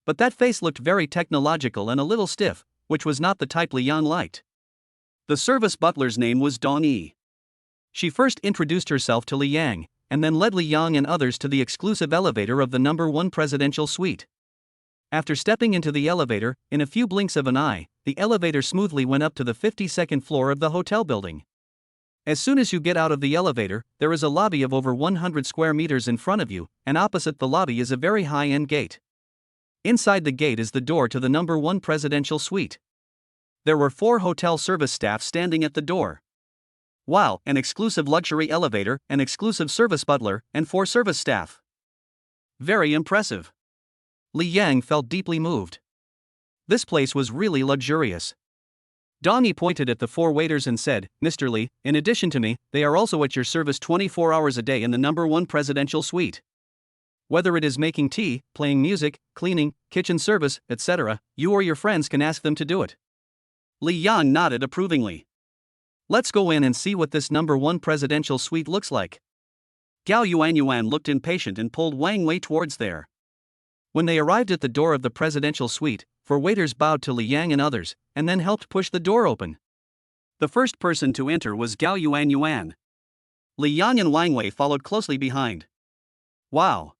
But that face looked very technological and a little stiff, which was not the type Li Yang liked. The service butler's name was Dong Yi. She first introduced herself to Li Yang, and then led Li Yang and others to the exclusive elevator of the number 1 presidential suite. After stepping into the elevator, in a few blinks of an eye, the elevator smoothly went up to the 52nd floor of the hotel building. As soon as you get out of the elevator, there is a lobby of over 100 square meters in front of you, and opposite the lobby is a very high-end gate. Inside the gate is the door to the number 1 presidential suite. There were 4 hotel service staff standing at the door. Wow, an exclusive luxury elevator, an exclusive service butler, and 4 service staff. Very impressive. Li Yang felt deeply moved. This place was really luxurious. Dong Yi pointed at the 4 waiters and said, Mr. Li, in addition to me, they are also at your service 24 hours a day in the #1 presidential suite. Whether it is making tea, playing music, cleaning, kitchen service, etc., you or your friends can ask them to do it. Li Yang nodded approvingly. Let's go in and see what this #1 presidential suite looks like. Gao Yuanyuan looked impatient and pulled Wang Wei towards there. When they arrived at the door of the presidential suite, 4 waiters bowed to Li Yang and others, and then helped push the door open. The first person to enter was Gao Yuanyuan. Li Yang and Wang Wei followed closely behind. Wow!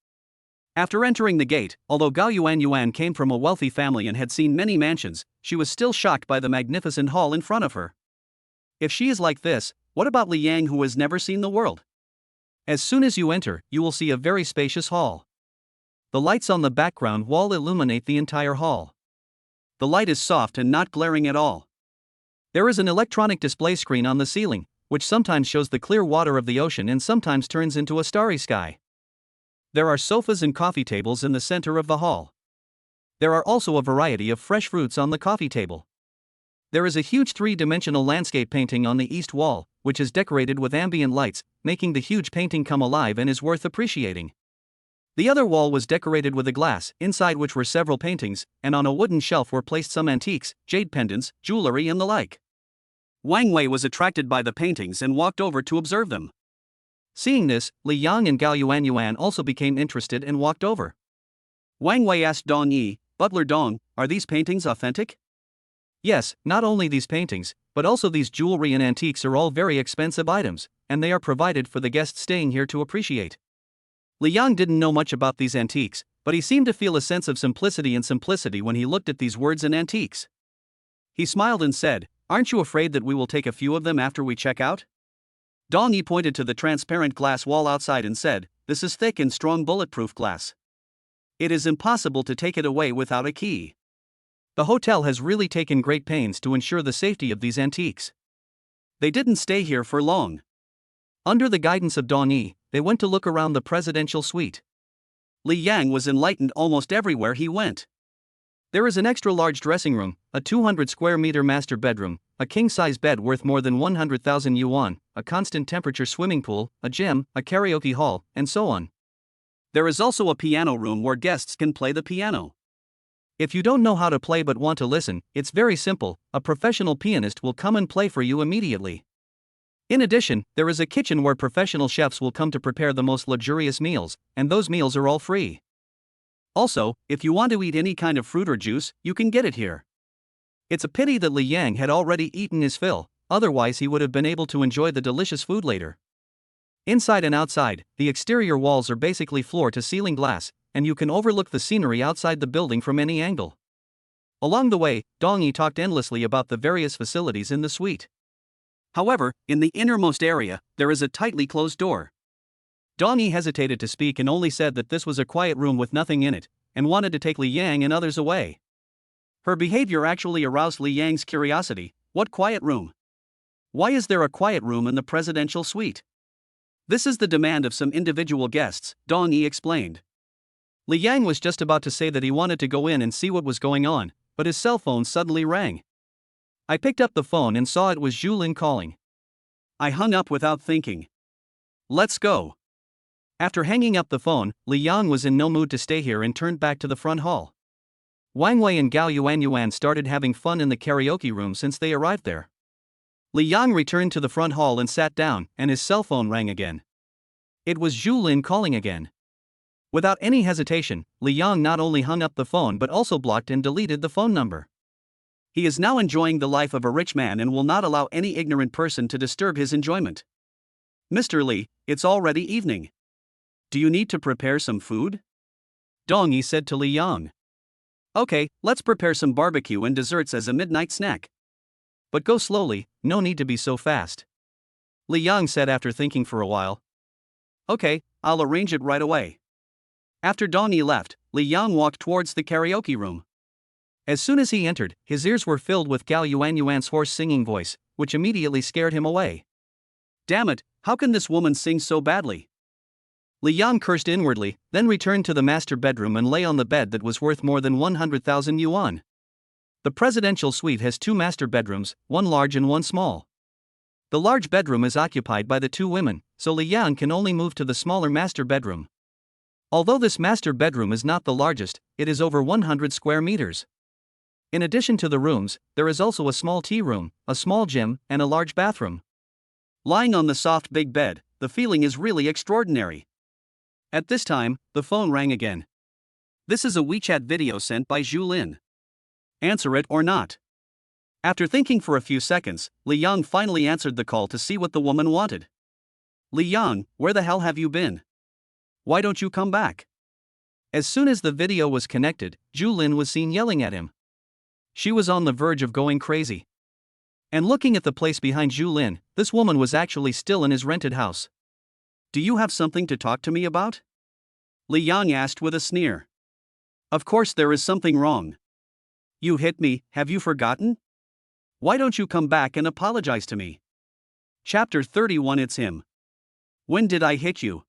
After entering the gate, although Gao Yuanyuan came from a wealthy family and had seen many mansions, she was still shocked by the magnificent hall in front of her. If she is like this, what about Li Yang, who has never seen the world? As soon as you enter, you will see a very spacious hall. The lights on the background wall illuminate the entire hall. The light is soft and not glaring at all. There is an electronic display screen on the ceiling, which sometimes shows the clear water of the ocean and sometimes turns into a starry sky. There are sofas and coffee tables in the center of the hall. There are also a variety of fresh fruits on the coffee table. There is a huge 3-dimensional landscape painting on the east wall, which is decorated with ambient lights, making the huge painting come alive and is worth appreciating. The other wall was decorated with a glass, inside which were several paintings, and on a wooden shelf were placed some antiques, jade pendants, jewelry and the like. Wang Wei was attracted by the paintings and walked over to observe them. Seeing this, Li Yang and Gao Yuanyuan also became interested and walked over. Wang Wei asked Dong Yi, Butler Dong, are these paintings authentic? Yes, not only these paintings, but also these jewelry and antiques are all very expensive items, and they are provided for the guests staying here to appreciate. Li Yang didn't know much about these antiques, but he seemed to feel a sense of simplicity when he looked at these words and antiques. He smiled and said, aren't you afraid that we will take a few of them after we check out? Dong Yi pointed to the transparent glass wall outside and said, this is thick and strong bulletproof glass. It is impossible to take it away without a key. The hotel has really taken great pains to ensure the safety of these antiques. They didn't stay here for long. Under the guidance of Dong Yi, they went to look around the presidential suite. Li Yang was enlightened almost everywhere he went. There is an extra-large dressing room, a 200-square-meter master bedroom, a king-size bed worth more than 100,000 yuan, a constant-temperature swimming pool, a gym, a karaoke hall, and so on. There is also a piano room where guests can play the piano. If you don't know how to play but want to listen, it's very simple, a professional pianist will come and play for you immediately. In addition, there is a kitchen where professional chefs will come to prepare the most luxurious meals, and those meals are all free. Also, if you want to eat any kind of fruit or juice, you can get it here. It's a pity that Li Yang had already eaten his fill, otherwise he would have been able to enjoy the delicious food later. Inside and outside, the exterior walls are basically floor-to-ceiling glass, and you can overlook the scenery outside the building from any angle. Along the way, Dong Yi talked endlessly about the various facilities in the suite. However, in the innermost area, there is a tightly closed door. Dong Yi hesitated to speak and only said that this was a quiet room with nothing in it, and wanted to take Li Yang and others away. Her behavior actually aroused Li Yang's curiosity. What quiet room? Why is there a quiet room in the presidential suite? This is the demand of some individual guests, Dong Yi explained. Li Yang was just about to say that he wanted to go in and see what was going on, but his cell phone suddenly rang. I picked up the phone and saw it was Zhu calling. I hung up without thinking. Let's go. After hanging up the phone, Li Yang was in no mood to stay here and turned back to the front hall. Wang Wei and Gao Yuanyuan started having fun in the karaoke room since they arrived there. Li Yang returned to the front hall and sat down, and his cell phone rang again. It was Zhu calling again. Without any hesitation, Li Yang not only hung up the phone but also blocked and deleted the phone number. He is now enjoying the life of a rich man and will not allow any ignorant person to disturb his enjoyment. Mr. Li, it's already evening. Do you need to prepare some food? Dong Yi said to Li Yang. Okay, let's prepare some barbecue and desserts as a midnight snack. But go slowly, no need to be so fast. Li Yang said after thinking for a while. Okay, I'll arrange it right away. After Dong Yi left, Li Yang walked towards the karaoke room. As soon as he entered, his ears were filled with Gao Yuanyuan's hoarse singing voice, which immediately scared him away. Damn it, how can this woman sing so badly? Li Yang cursed inwardly, then returned to the master bedroom and lay on the bed that was worth more than 100,000 yuan. The presidential suite has 2 master bedrooms, one large and one small. The large bedroom is occupied by the 2 women, so Li Yang can only move to the smaller master bedroom. Although this master bedroom is not the largest, it is over 100 square meters. In addition to the rooms, there is also a small tea room, a small gym, and a large bathroom. Lying on the soft big bed, the feeling is really extraordinary. At this time, the phone rang again. This is a WeChat video sent by Zhu Lin. Answer it or not. After thinking for a few seconds, Li Yang finally answered the call to see what the woman wanted. Li Yang, where the hell have you been? Why don't you come back? As soon as the video was connected, Zhu Lin was seen yelling at him. She was on the verge of going crazy. And looking at the place behind Zhu Lin, this woman was actually still in his rented house. Do you have something to talk to me about? Li Yang asked with a sneer. Of course there is something wrong. You hit me, have you forgotten? Why don't you come back and apologize to me? Chapter 31. It's him. When did I hit you?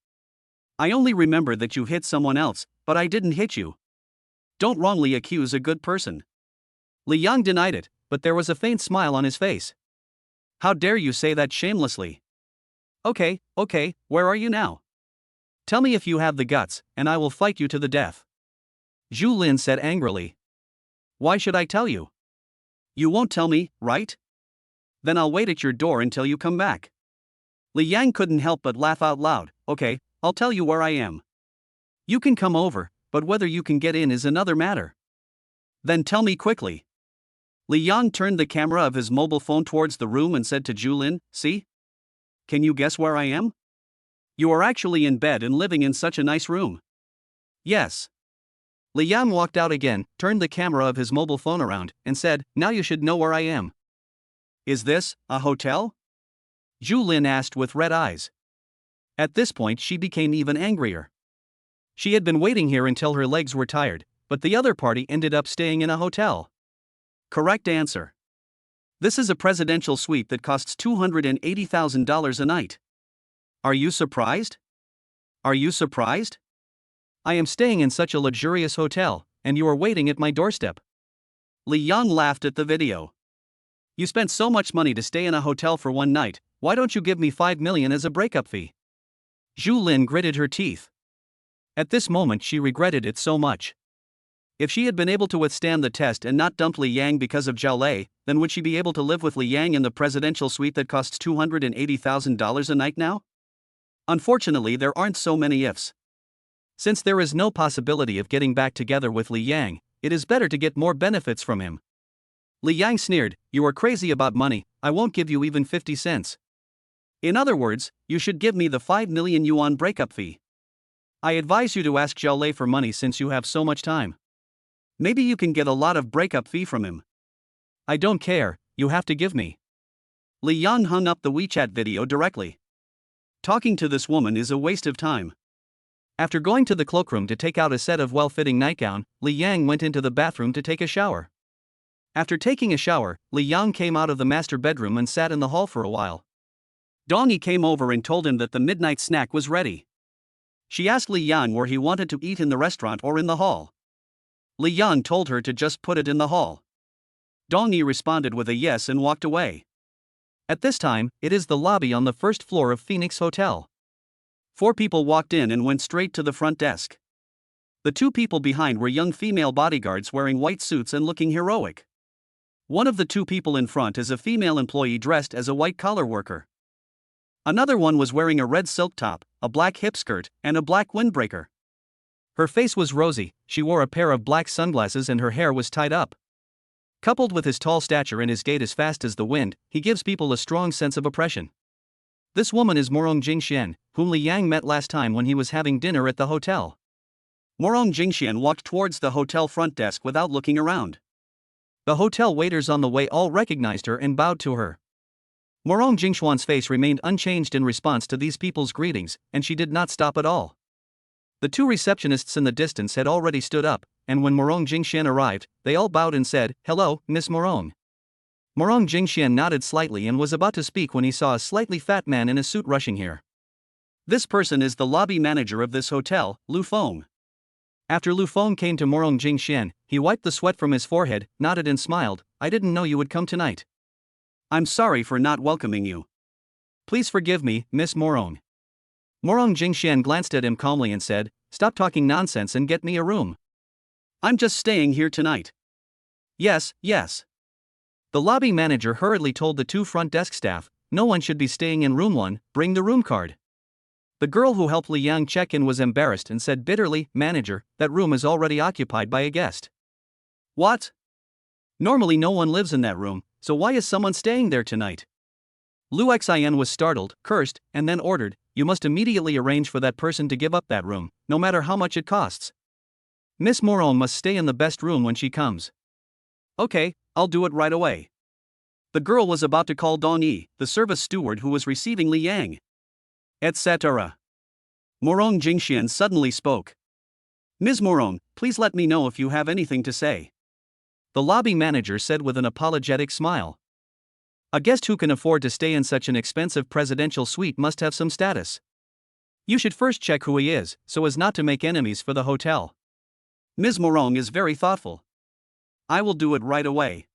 I only remember that you hit someone else, but I didn't hit you. Don't wrongly accuse a good person. Li Yang denied it, but there was a faint smile on his face. How dare you say that shamelessly? Okay, where are you now? Tell me if you have the guts, and I will fight you to the death. Zhu Lin said angrily. Why should I tell you? You won't tell me, right? Then I'll wait at your door until you come back. Li Yang couldn't help but laugh out loud. Okay, I'll tell you where I am. You can come over, but whether you can get in is another matter. Then tell me quickly. Li Yang turned the camera of his mobile phone towards the room and said to Zhu Lin, see? Can you guess where I am? You are actually in bed and living in such a nice room. Yes. Li Yang walked out again, turned the camera of his mobile phone around, and said, now you should know where I am. Is this a hotel? Zhu Lin asked with red eyes. At this point she became even angrier. She had been waiting here until her legs were tired, but the other party ended up staying in a hotel. Correct answer. This is a presidential suite that costs $280,000 a night. Are you surprised? Are you surprised? I am staying in such a luxurious hotel, and you are waiting at my doorstep. Li Yang laughed at the video. You spent so much money to stay in a hotel for one night, why don't you give me $5 million as a breakup fee? Zhu Lin gritted her teeth. At this moment she regretted it so much. If she had been able to withstand the test and not dumped Li Yang because of Zhao Lei, then would she be able to live with Li Yang in the presidential suite that costs $280,000 a night now? Unfortunately, there aren't so many ifs. Since there is no possibility of getting back together with Li Yang, it is better to get more benefits from him. Li Yang sneered, you are crazy about money, I won't give you even 50 cents. In other words, you should give me the 5 million yuan breakup fee. I advise you to ask Zhao Lei for money since you have so much time. Maybe you can get a lot of breakup fee from him. I don't care, you have to give me. Li Yang hung up the WeChat video directly. Talking to this woman is a waste of time. After going to the cloakroom to take out a set of well-fitting nightgown, Li Yang went into the bathroom to take a shower. After taking a shower, Li Yang came out of the master bedroom and sat in the hall for a while. Dongyi came over and told him that the midnight snack was ready. She asked Li Yang where he wanted to eat in the restaurant or in the hall. Li Yang told her to just put it in the hall. Dongyi responded with a yes and walked away. At this time, it is the lobby on the first floor of Phoenix Hotel. 4 people walked in and went straight to the front desk. The 2 people behind were young female bodyguards wearing white suits and looking heroic. One of the 2 people in front is a female employee dressed as a white-collar worker. Another one was wearing a red silk top, a black hip skirt, and a black windbreaker. Her face was rosy, she wore a pair of black sunglasses and her hair was tied up. Coupled with his tall stature and his gait as fast as the wind, he gives people a strong sense of oppression. This woman is Morong Jingxian, whom Li Yang met last time when he was having dinner at the hotel. Morong Jingxian walked towards the hotel front desk without looking around. The hotel waiters on the way all recognized her and bowed to her. Morong Jingxian's face remained unchanged in response to these people's greetings, and she did not stop at all. The 2 receptionists in the distance had already stood up, and when Morong Jingxian arrived, they all bowed and said, "Hello, Miss Morong." Morong Jingxian nodded slightly and was about to speak when he saw a slightly fat man in a suit rushing here. This person is the lobby manager of this hotel, Lu Feng. After Lu Feng came to Morong Jingxian, he wiped the sweat from his forehead, nodded and smiled. I didn't know you would come tonight. I'm sorry for not welcoming you. Please forgive me, Miss Morong. Morong Jingxian glanced at him calmly and said, Stop talking nonsense and get me a room. I'm just staying here tonight. Yes, yes. The lobby manager hurriedly told the two front desk staff, no one should be staying in room 1, bring the room card. The girl who helped Li Yang check in was embarrassed and said bitterly, Manager, that room is already occupied by a guest. What? Normally no one lives in that room, so why is someone staying there tonight? Lu Xin was startled, cursed, and then ordered, You must immediately arrange for that person to give up that room, no matter how much it costs. Miss Morong must stay in the best room when she comes. Okay, I'll do it right away. The girl was about to call Dong Yi, the service steward who was receiving Li Yang. Etc. Morong Jingxian suddenly spoke. Ms. Morong, please let me know if you have anything to say. The lobby manager said with an apologetic smile. A guest who can afford to stay in such an expensive presidential suite must have some status. You should first check who he is, so as not to make enemies for the hotel. Ms. Morong is very thoughtful. I will do it right away.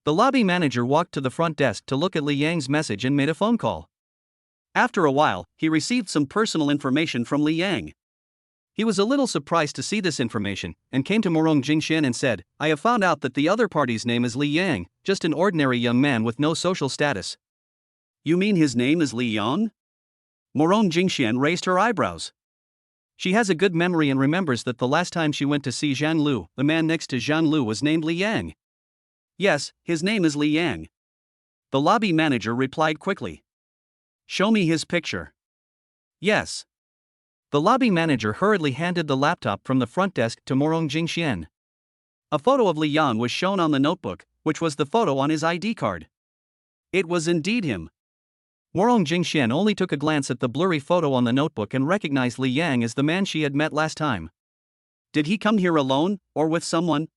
The lobby manager walked to the front desk to look at Li Yang's message and made a phone call. After a while, he received some personal information from Li Yang. He was a little surprised to see this information, and came to Morong Jingxian and said, I have found out that the other party's name is Li Yang, just an ordinary young man with no social status. You mean his name is Li Yang? Morong Jingxian raised her eyebrows. She has a good memory and remembers that the last time she went to see Zhang Lu, the man next to Zhang Lu was named Li Yang. Yes, his name is Li Yang. The lobby manager replied quickly. Show me his picture. Yes. The lobby manager hurriedly handed the laptop from the front desk to Morong Jingxian. A photo of Li Yang was shown on the notebook, which was the photo on his ID card. It was indeed him. Morong Jingxian only took a glance at the blurry photo on the notebook and recognized Li Yang as the man she had met last time. Did he come here alone, or with someone?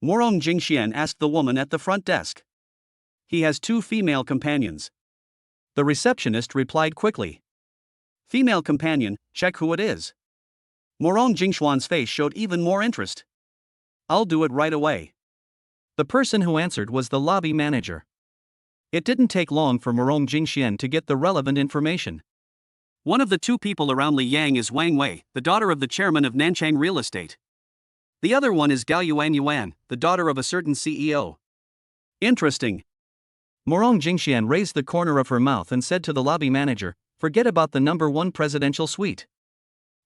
Morong Jingxian asked the woman at the front desk. He has 2 female companions. The receptionist replied quickly. Female companion, check who it is. Morong Jingxuan's face showed even more interest. I'll do it right away. The person who answered was the lobby manager. It didn't take long for Morong Jingxian to get the relevant information. One of the 2 people around Li Yang is Wang Wei, the daughter of the chairman of Nanchang Real Estate. The other one is Gao Yuan, the daughter of a certain CEO. Interesting. Morong Jingxian raised the corner of her mouth and said to the lobby manager, Forget about the number 1 presidential suite.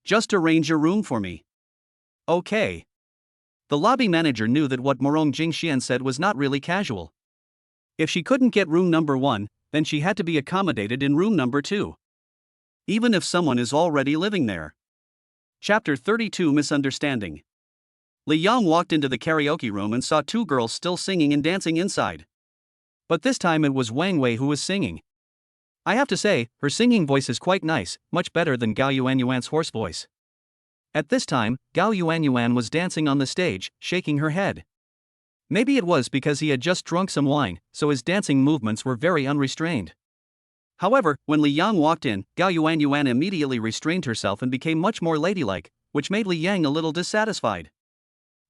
Just arrange a room for me. Okay. The lobby manager knew that what Morong Jingxian said was not really casual. If she couldn't get room number 1, then she had to be accommodated in room number 2. Even if someone is already living there. Chapter 32 Misunderstanding. Li Yang walked into the karaoke room and saw 2 girls still singing and dancing inside. But this time it was Wang Wei who was singing. I have to say, her singing voice is quite nice, much better than Gao Yuan's hoarse voice. At this time, Gao Yuan was dancing on the stage, shaking her head. Maybe it was because he had just drunk some wine, so his dancing movements were very unrestrained. However, when Li Yang walked in, Gao Yuan immediately restrained herself and became much more ladylike, which made Li Yang a little dissatisfied.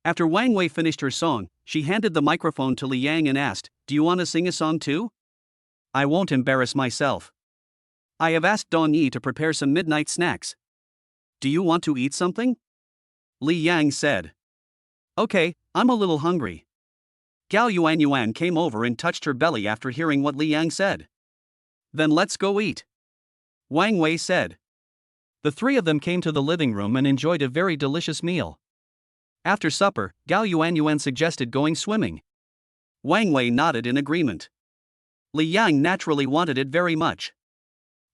After Wang Wei finished her song, she handed the microphone to Li Yang and asked, Do you want to sing a song too? I won't embarrass myself. I have asked Dong Yi to prepare some midnight snacks. Do you want to eat something? Li Yang said. Okay, I'm a little hungry. Gao Yuan came over and touched her belly after hearing what Li Yang said. Then let's go eat. Wang Wei said. The 3 of them came to the living room and enjoyed a very delicious meal. After supper, Gao Yuan suggested going swimming. Wang Wei nodded in agreement. Li Yang naturally wanted it very much.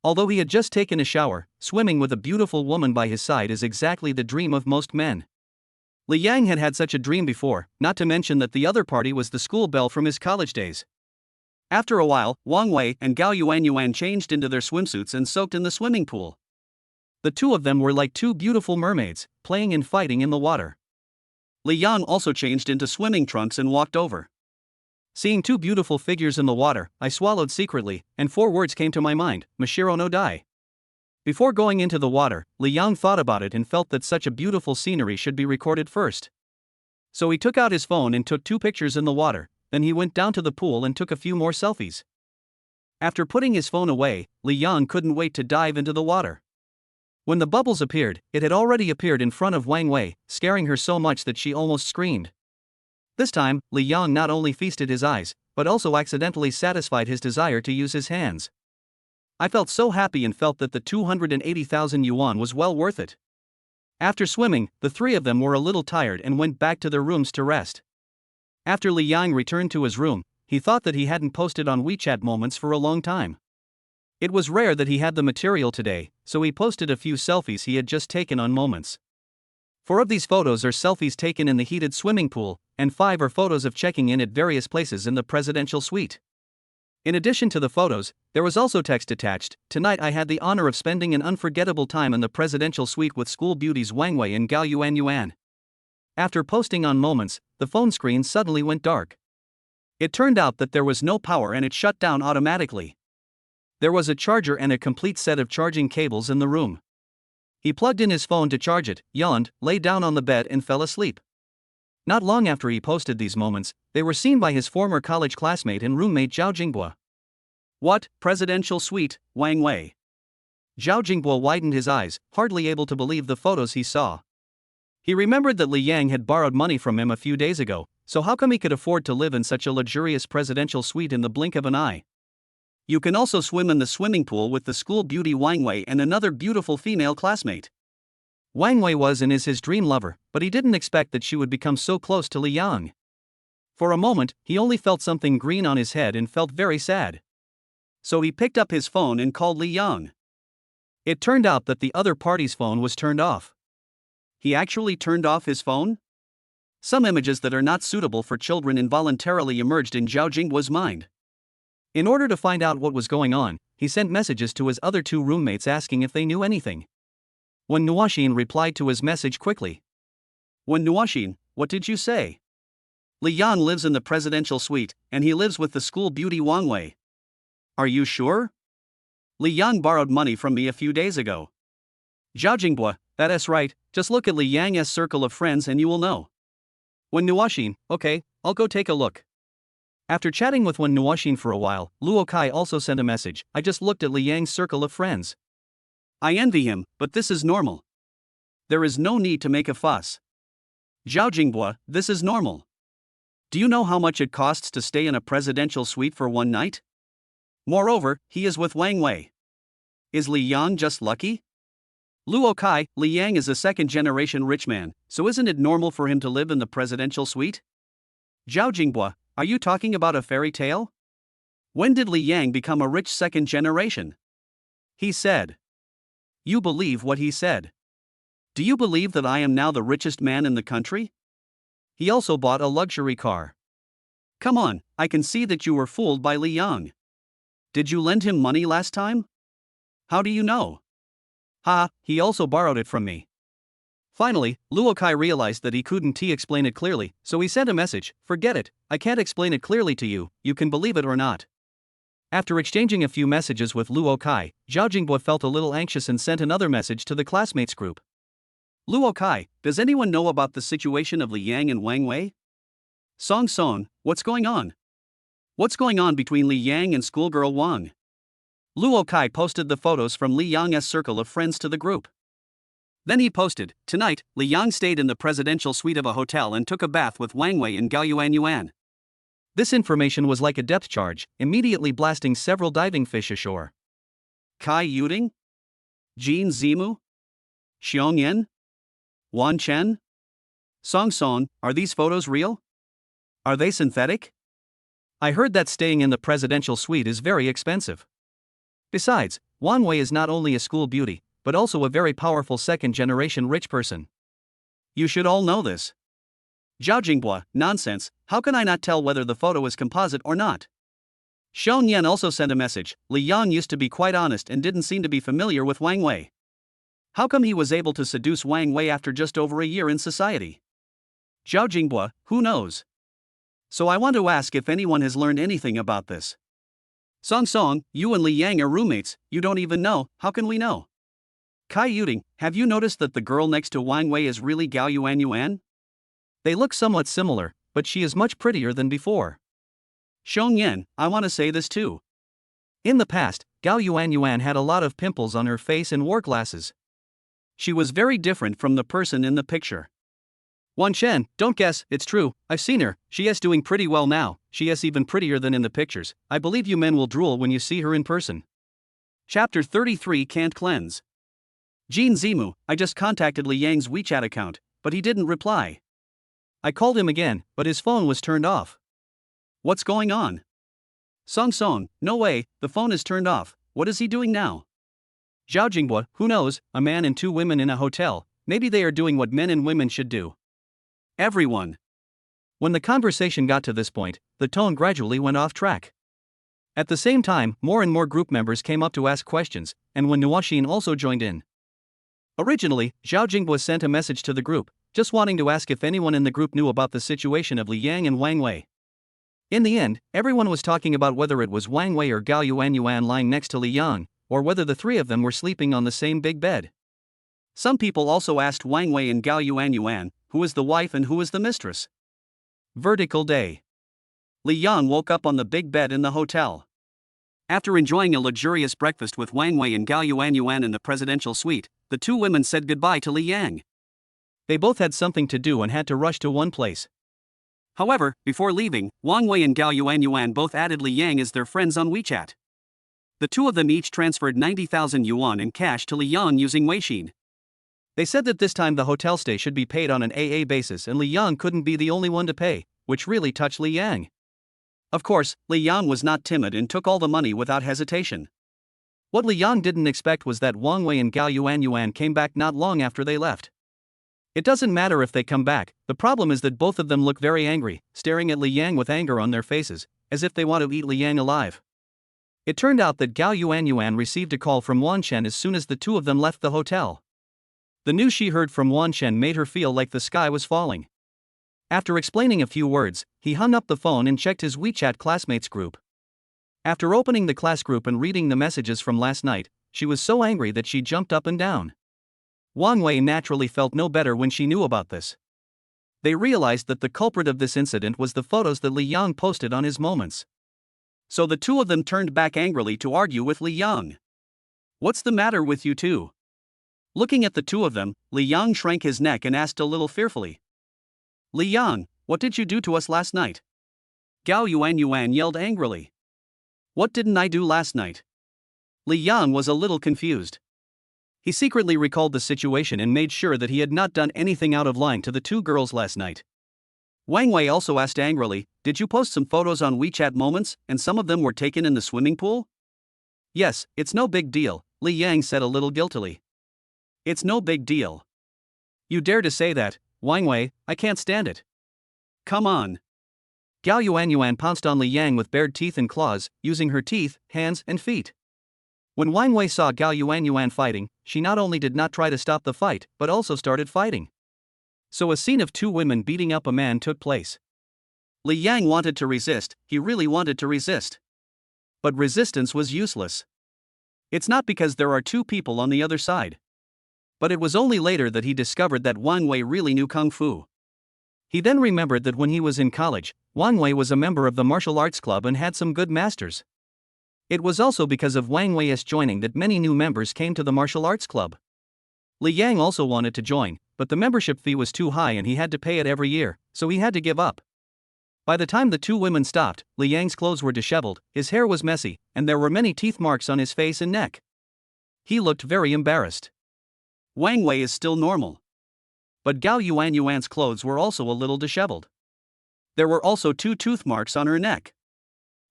Although he had just taken a shower, swimming with a beautiful woman by his side is exactly the dream of most men. Li Yang had had such a dream before, not to mention that the other party was the school belle from his college days. After a while, Wang Wei and Gao Yuan changed into their swimsuits and soaked in the swimming pool. The 2 of them were like 2 beautiful mermaids, playing and fighting in the water. Li Yang also changed into swimming trunks and walked over. Seeing 2 beautiful figures in the water, I swallowed secretly, and 4 words came to my mind, Mashiro no Dai. Before going into the water, Li Yang thought about it and felt that such a beautiful scenery should be recorded first. So he took out his phone and took 2 pictures in the water, then he went down to the pool and took a few more selfies. After putting his phone away, Li Yang couldn't wait to dive into the water. When the bubbles appeared, it had already appeared in front of Wang Wei, scaring her so much that she almost screamed. This time, Li Yang not only feasted his eyes, but also accidentally satisfied his desire to use his hands. I felt so happy and felt that the 280,000 yuan was well worth it. After swimming, the 3 of them were a little tired and went back to their rooms to rest. After Li Yang returned to his room, he thought that he hadn't posted on WeChat Moments for a long time. It was rare that he had the material today, so he posted a few selfies he had just taken on Moments. 4 of these photos are selfies taken in the heated swimming pool, and 5 are photos of checking in at various places in the presidential suite. In addition to the photos, there was also text attached. Tonight I had the honor of spending an unforgettable time in the presidential suite with school beauties Wang Wei and Gao Yuan. After posting on Moments, the phone screen suddenly went dark. It turned out that there was no power and it shut down automatically. There was a charger and a complete set of charging cables in the room. He plugged in his phone to charge it, yawned, lay down on the bed and fell asleep. Not long after he posted these moments, they were seen by his former college classmate and roommate Zhao Jingbua. What, presidential suite, Wang Wei? Zhao Jingbua widened his eyes, hardly able to believe the photos he saw. He remembered that Li Yang had borrowed money from him a few days ago, so how come he could afford to live in such a luxurious presidential suite in the blink of an eye? You can also swim in the swimming pool with the school beauty Wang Wei and another beautiful female classmate. Wang Wei was and is his dream lover, but he didn't expect that she would become so close to Li Yang. For a moment, he only felt something green on his head and felt very sad. So he picked up his phone and called Li Yang. It turned out that the other party's phone was turned off. He actually turned off his phone? Some images that are not suitable for children involuntarily emerged in Zhao Jingbua's mind. In order to find out what was going on, he sent messages to his other 2 roommates asking if they knew anything. Wen Nuoxin replied to his message quickly. Wen Nuoxin, what did you say? Li Yang lives in the presidential suite, and he lives with the school beauty Wang Wei. Are you sure? Li Yang borrowed money from me a few days ago. Zhao Jingbua, that is right, just look at Li Yang's circle of friends and you will know. Wen Nuoxin, okay, I'll go take a look. After chatting with Wen Nuoxin for a while, Luo Kai also sent a message. I just looked at Li Yang's circle of friends. I envy him, but this is normal. There is no need to make a fuss. Zhao Jingbua, this is normal. Do you know how much it costs to stay in a presidential suite for one night? Moreover, he is with Wang Wei. Is Li Yang just lucky? Luo Kai, Li Yang is a second-generation rich man, so isn't it normal for him to live in the presidential suite? Zhao Jingbua, are you talking about a fairy tale? When did Li Yang become a rich second generation? He said. You believe what he said. Do you believe that I am now the richest man in the country? He also bought a luxury car. Come on, I can see that you were fooled by Li Yang. Did you lend him money last time? How do you know? Ha, he also borrowed it from me. Finally, Luo Kai realized that he couldn't explain it clearly, so he sent a message. Forget it, I can't explain it clearly to you, you can believe it or not. After exchanging a few messages with Luo Kai, Zhao Jingbua felt a little anxious and sent another message to the classmates group. Luo Kai, does anyone know about the situation of Li Yang and Wang Wei? Song Song, what's going on? What's going on between Li Yang and schoolgirl Wang? Luo Kai posted the photos from Li Yang's circle of friends to the group. Then he posted, tonight, Li Yang stayed in the presidential suite of a hotel and took a bath with Wang Wei and Gao Yuan. This information was like a depth charge, immediately blasting several diving fish ashore. Kai Yuding? Jin Zimu? Xiong Yen? Wan Chen? Song Song, are these photos real? Are they synthetic? I heard that staying in the presidential suite is very expensive. Besides, Wang Wei is not only a school beauty, but also a very powerful second-generation rich person. You should all know this. Zhao Jingbua, nonsense, how can I not tell whether the photo is composite or not? Xiong Yan also sent a message. Li Yang used to be quite honest and didn't seem to be familiar with Wang Wei. How come he was able to seduce Wang Wei after just over a year in society? Zhao Jingbua, who knows? So I want to ask if anyone has learned anything about this. Song Song, you and Li Yang are roommates, you don't even know, how can we know? Kai Yuding, have you noticed that the girl next to Wang Wei is really Gao Yuan? They look somewhat similar, but she is much prettier than before. Xiongyan, I want to say this too. In the past, Gao Yuanyuan had a lot of pimples on her face and wore glasses. She was very different from the person in the picture. Wan Shen, don't guess, it's true, I've seen her, she is doing pretty well now, she is even prettier than in the pictures, I believe you men will drool when you see her in person. Chapter 33 Can't Cleanse. Jin Zimu, I just contacted Li Yang's WeChat account, but he didn't reply. I called him again, but his phone was turned off. What's going on? Song Song, no way, the phone is turned off, what is he doing now? Zhao Jinghua, who knows, a man and two women in a hotel, maybe they are doing what men and women should do. Everyone. When the conversation got to this point, the tone gradually went off track. At the same time, more and more group members came up to ask questions, and when Nuoxin also joined in. Originally, Zhao Jinghua sent a message to the group, just wanting to ask if anyone in the group knew about the situation of Li Yang and Wang Wei. In the end, everyone was talking about whether it was Wang Wei or Gao Yuanyuan lying next to Li Yang, or whether the three of them were sleeping on the same big bed. Some people also asked Wang Wei and Gao Yuanyuan, who is the wife and who is the mistress. Vertical day. Li Yang woke up on the big bed in the hotel. After enjoying a luxurious breakfast with Wang Wei and Gao Yuanyuan in the presidential suite, the two women said goodbye to Li Yang. They both had something to do and had to rush to one place. However, before leaving, Wang Wei and Gao Yuanyuan both added Li Yang as their friends on WeChat. The two of them each transferred 90,000 yuan in cash to Li Yang using Weixin. They said that this time the hotel stay should be paid on an AA basis and Li Yang couldn't be the only one to pay, which really touched Li Yang. Of course, Li Yang was not timid and took all the money without hesitation. What Li Yang didn't expect was that Wang Wei and Gao Yuanyuan came back not long after they left. It doesn't matter if they come back, the problem is that both of them look very angry, staring at Li Yang with anger on their faces, as if they want to eat Li Yang alive. It turned out that Gao Yuanyuan received a call from Wan Shen as soon as the two of them left the hotel. The news she heard from Wan Shen made her feel like the sky was falling. After explaining a few words, he hung up the phone and checked his WeChat classmates group. After opening the class group and reading the messages from last night, she was so angry that she jumped up and down. Wang Wei naturally felt no better when she knew about this. They realized that the culprit of this incident was the photos that Li Yang posted on his moments. So the two of them turned back angrily to argue with Li Yang. What's the matter with you two? Looking at the two of them, Li Yang shrank his neck and asked a little fearfully. Li Yang, what did you do to us last night? Gao Yuanyuan yelled angrily. What didn't I do last night? Li Yang was a little confused. He secretly recalled the situation and made sure that he had not done anything out of line to the two girls last night. Wang Wei also asked angrily, did you post some photos on WeChat moments, and some of them were taken in the swimming pool? Yes, it's no big deal, Li Yang said a little guiltily. It's no big deal. You dare to say that, Wang Wei, I can't stand it. Come on. Gao Yuanyuan pounced on Li Yang with bared teeth and claws, using her teeth, hands, and feet. When Wang Wei saw Gao Yuanyuan fighting, she not only did not try to stop the fight, but also started fighting. So a scene of two women beating up a man took place. Li Yang wanted to resist, he really wanted to resist. But resistance was useless. It's not because there are two people on the other side. But it was only later that he discovered that Wang Wei really knew Kung Fu. He then remembered that when he was in college, Wang Wei was a member of the martial arts club and had some good masters. It was also because of Wang Wei's joining that many new members came to the martial arts club. Li Yang also wanted to join, but the membership fee was too high and he had to pay it every year, so he had to give up. By the time the two women stopped, Li Yang's clothes were disheveled, his hair was messy, and there were many teeth marks on his face and neck. He looked very embarrassed. Wang Wei is still normal. But Gao Yuanyuan's clothes were also a little disheveled. There were also two tooth marks on her neck.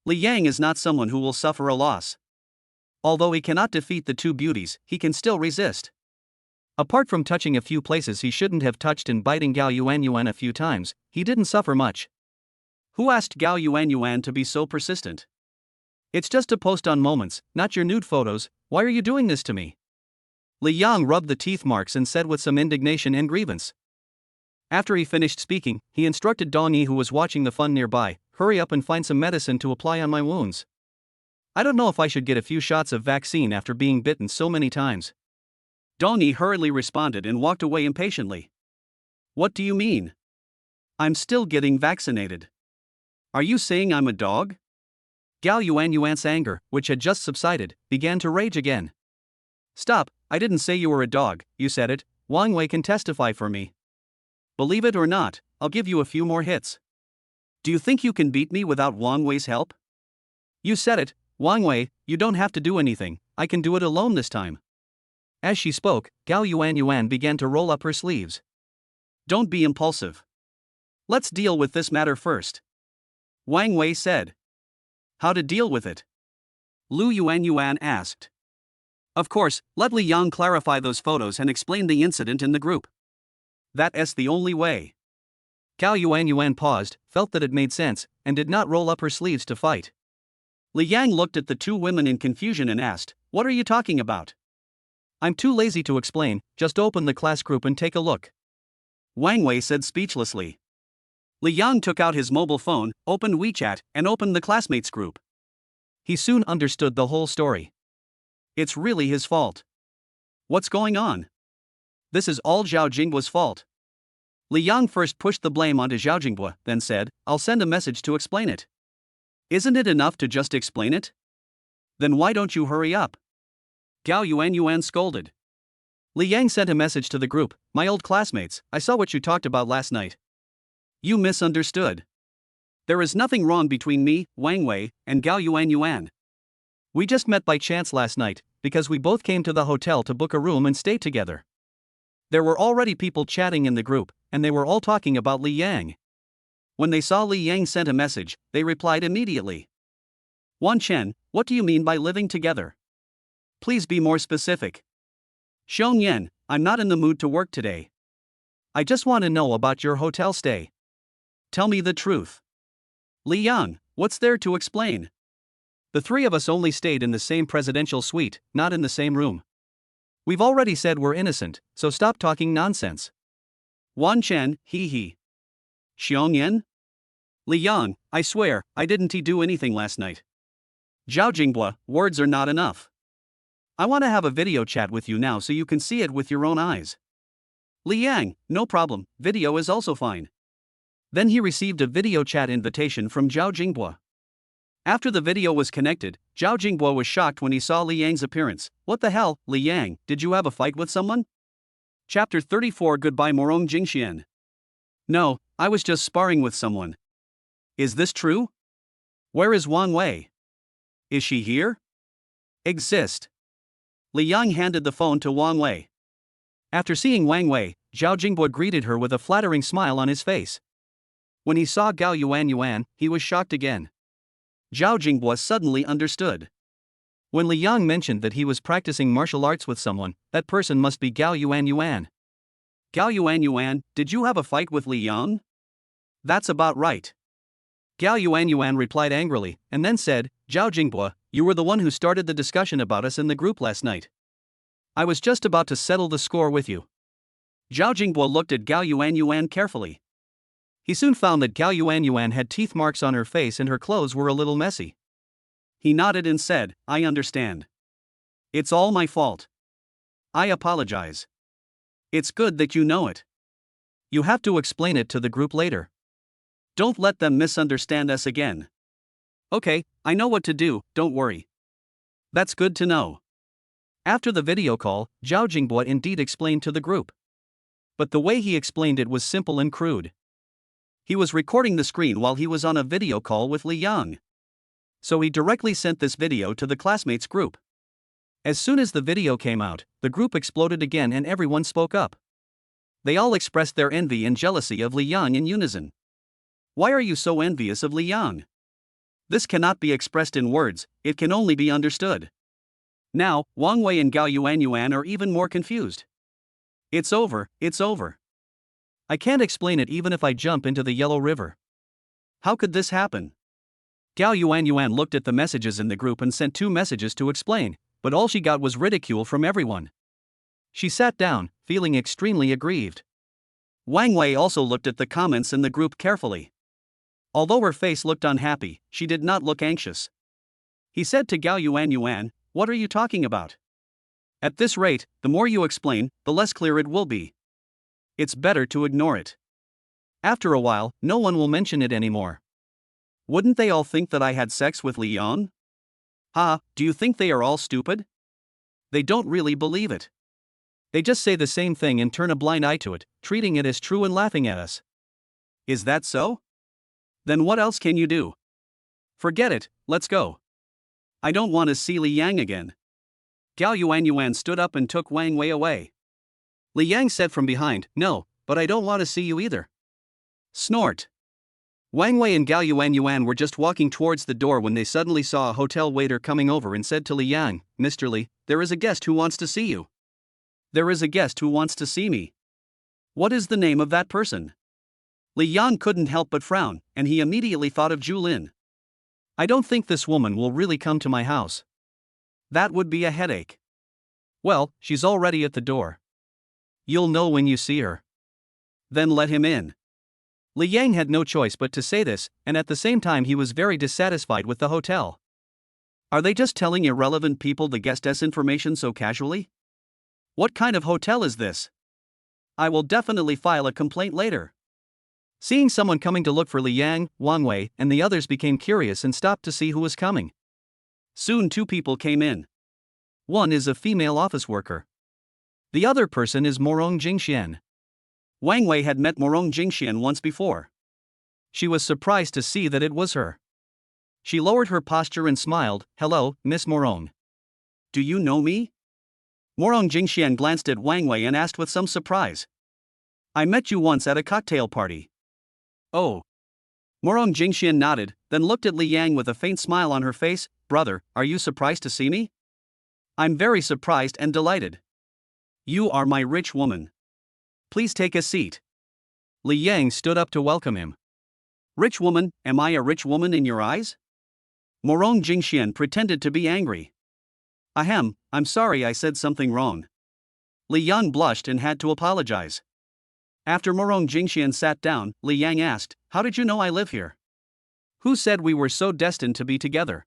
Li Yang is not someone who will suffer a loss. Although he cannot defeat the two beauties, he can still resist. Apart from touching a few places he shouldn't have touched and biting Gao Yuanyuan a few times, he didn't suffer much. Who asked Gao Yuanyuan to be so persistent? It's just a post on moments, not your nude photos, why are you doing this to me? Li Yang rubbed the teeth marks and said with some indignation and grievance. After he finished speaking, he instructed Dong Yi, who was watching the fun nearby, hurry up and find some medicine to apply on my wounds. I don't know if I should get a few shots of vaccine after being bitten so many times. Dong Yi hurriedly responded and walked away impatiently. What do you mean? I'm still getting vaccinated. Are you saying I'm a dog? Gao Yuanyuan's anger, which had just subsided, began to rage again. Stop, I didn't say you were a dog, you said it. Wang Wei can testify for me. Believe it or not, I'll give you a few more hits. Do you think you can beat me without Wang Wei's help? You said it, Wang Wei, you don't have to do anything, I can do it alone this time. As she spoke, Gao Yuanyuan began to roll up her sleeves. Don't be impulsive. Let's deal with this matter first. Wang Wei said. How to deal with it? Lu Yuanyuan asked. Of course, let Li Yang clarify those photos and explain the incident in the group. That's the only way. Gao Yuanyuan paused, felt that it made sense, and did not roll up her sleeves to fight. Li Yang looked at the two women in confusion and asked, What are you talking about? I'm too lazy to explain, just open the class group and take a look. Wang Wei said speechlessly. Li Yang took out his mobile phone, opened WeChat, and opened the classmates group. He soon understood the whole story. It's really his fault. What's going on? This is all Zhao Jingbua's fault. Li Yang first pushed the blame onto Zhao Jingbua, then said, I'll send a message to explain it. Isn't it enough to just explain it? Then why don't you hurry up? Gao Yuanyuan scolded. Li Yang sent a message to the group, My old classmates, I saw what you talked about last night. You misunderstood. There is nothing wrong between me, Wang Wei, and Gao Yuanyuan. We just met by chance last night, because we both came to the hotel to book a room and stay together. There were already people chatting in the group, and they were all talking about Li Yang. When they saw Li Yang sent a message, they replied immediately. Wan Chen, what do you mean by living together? Please be more specific. Xiong Yan, I'm not in the mood to work today. I just want to know about your hotel stay. Tell me the truth. Li Yang, what's there to explain? The three of us only stayed in the same presidential suite, not in the same room. We've already said we're innocent, so stop talking nonsense. Wan Chen, hee. Xiong Yan? Li Yang, I swear, I didn't do anything last night. Zhao Jingbua, words are not enough. I want to have a video chat with you now so you can see it with your own eyes. Li Yang, no problem, video is also fine. Then he received a video chat invitation from Zhao Jingbua. After the video was connected, Zhao Jingbua was shocked when he saw Li Yang's appearance. What the hell, Li Yang, did you have a fight with someone? Chapter 34 Goodbye Morong Jingxian. No, I was just sparring with someone. Is this true? Where is Wang Wei? Is she here? Exist. Li Yang handed the phone to Wang Wei. After seeing Wang Wei, Zhao Jingbua greeted her with a flattering smile on his face. When he saw Gao Yuanyuan, he was shocked again. Zhao Jingbua suddenly understood. When Li Yang mentioned that he was practicing martial arts with someone, that person must be Gao Yuanyuan. Gao Yuanyuan, did you have a fight with Li Yang? That's about right. Gao Yuanyuan replied angrily, and then said, Zhao Jingbua, you were the one who started the discussion about us in the group last night. I was just about to settle the score with you. Zhao Jingbua looked at Gao Yuanyuan carefully. He soon found that Gao Yuanyuan had teeth marks on her face and her clothes were a little messy. He nodded and said, I understand. It's all my fault. I apologize. It's good that you know it. You have to explain it to the group later. Don't let them misunderstand us again. Okay, I know what to do, don't worry. That's good to know. After the video call, Zhao Jingbua indeed explained to the group. But the way he explained it was simple and crude. He was recording the screen while he was on a video call with Li Yang. So he directly sent this video to the classmates group. As soon as the video came out, the group exploded again and everyone spoke up. They all expressed their envy and jealousy of Li Yang in unison. Why are you so envious of Li Yang? This cannot be expressed in words, it can only be understood. Now, Wang Wei and Gao Yuanyuan are even more confused. It's over, it's over. I can't explain it even if I jump into the Yellow River. How could this happen? Gao Yuanyuan looked at the messages in the group and sent 2 messages to explain, but all she got was ridicule from everyone. She sat down, feeling extremely aggrieved. Wang Wei also looked at the comments in the group carefully. Although her face looked unhappy, she did not look anxious. He said to Gao Yuanyuan, What are you talking about? At this rate, the more you explain, the less clear it will be. It's better to ignore it. After a while, no one will mention it anymore. Wouldn't they all think that I had sex with Li Yang? Ha, do you think they are all stupid? They don't really believe it. They just say the same thing and turn a blind eye to it, treating it as true and laughing at us. Is that so? Then what else can you do? Forget it, let's go. I don't want to see Li Yang again. Gao Yuan stood up and took Wang Wei away. Li Yang said from behind, no, but I don't want to see you either. Snort. Wang Wei and Gao Yuan were just walking towards the door when they suddenly saw a hotel waiter coming over and said to Li Yang, Mr. Li, there is a guest who wants to see you. There is a guest who wants to see me. What is the name of that person? Li Yang couldn't help but frown, and he immediately thought of Julin. I don't think this woman will really come to my house. That would be a headache. Well, she's already at the door. You'll know when you see her. Then let him in. Li Yang had no choice but to say this, and at the same time he was very dissatisfied with the hotel. Are they just telling irrelevant people the guest's information so casually? What kind of hotel is this? I will definitely file a complaint later. Seeing someone coming to look for Li Yang, Wang Wei, and the others became curious and stopped to see who was coming. Soon two people came in. One is a female office worker. The other person is Morong Jingxian. Wang Wei had met Morong Jingxian once before. She was surprised to see that it was her. She lowered her posture and smiled, Hello, Miss Morong. Do you know me? Morong Jingxian glanced at Wang Wei and asked with some surprise. I met you once at a cocktail party. Oh. Morong Jingxian nodded, then looked at Li Yang with a faint smile on her face. Brother, are you surprised to see me? I'm very surprised and delighted. You are my rich woman. Please take a seat. Li Yang stood up to welcome him. Rich woman, am I a rich woman in your eyes? Morong Jingxian pretended to be angry. Ahem, I'm sorry I said something wrong. Li Yang blushed and had to apologize. After Morong Jingxian sat down, Li Yang asked, How did you know I live here? Who said we were so destined to be together?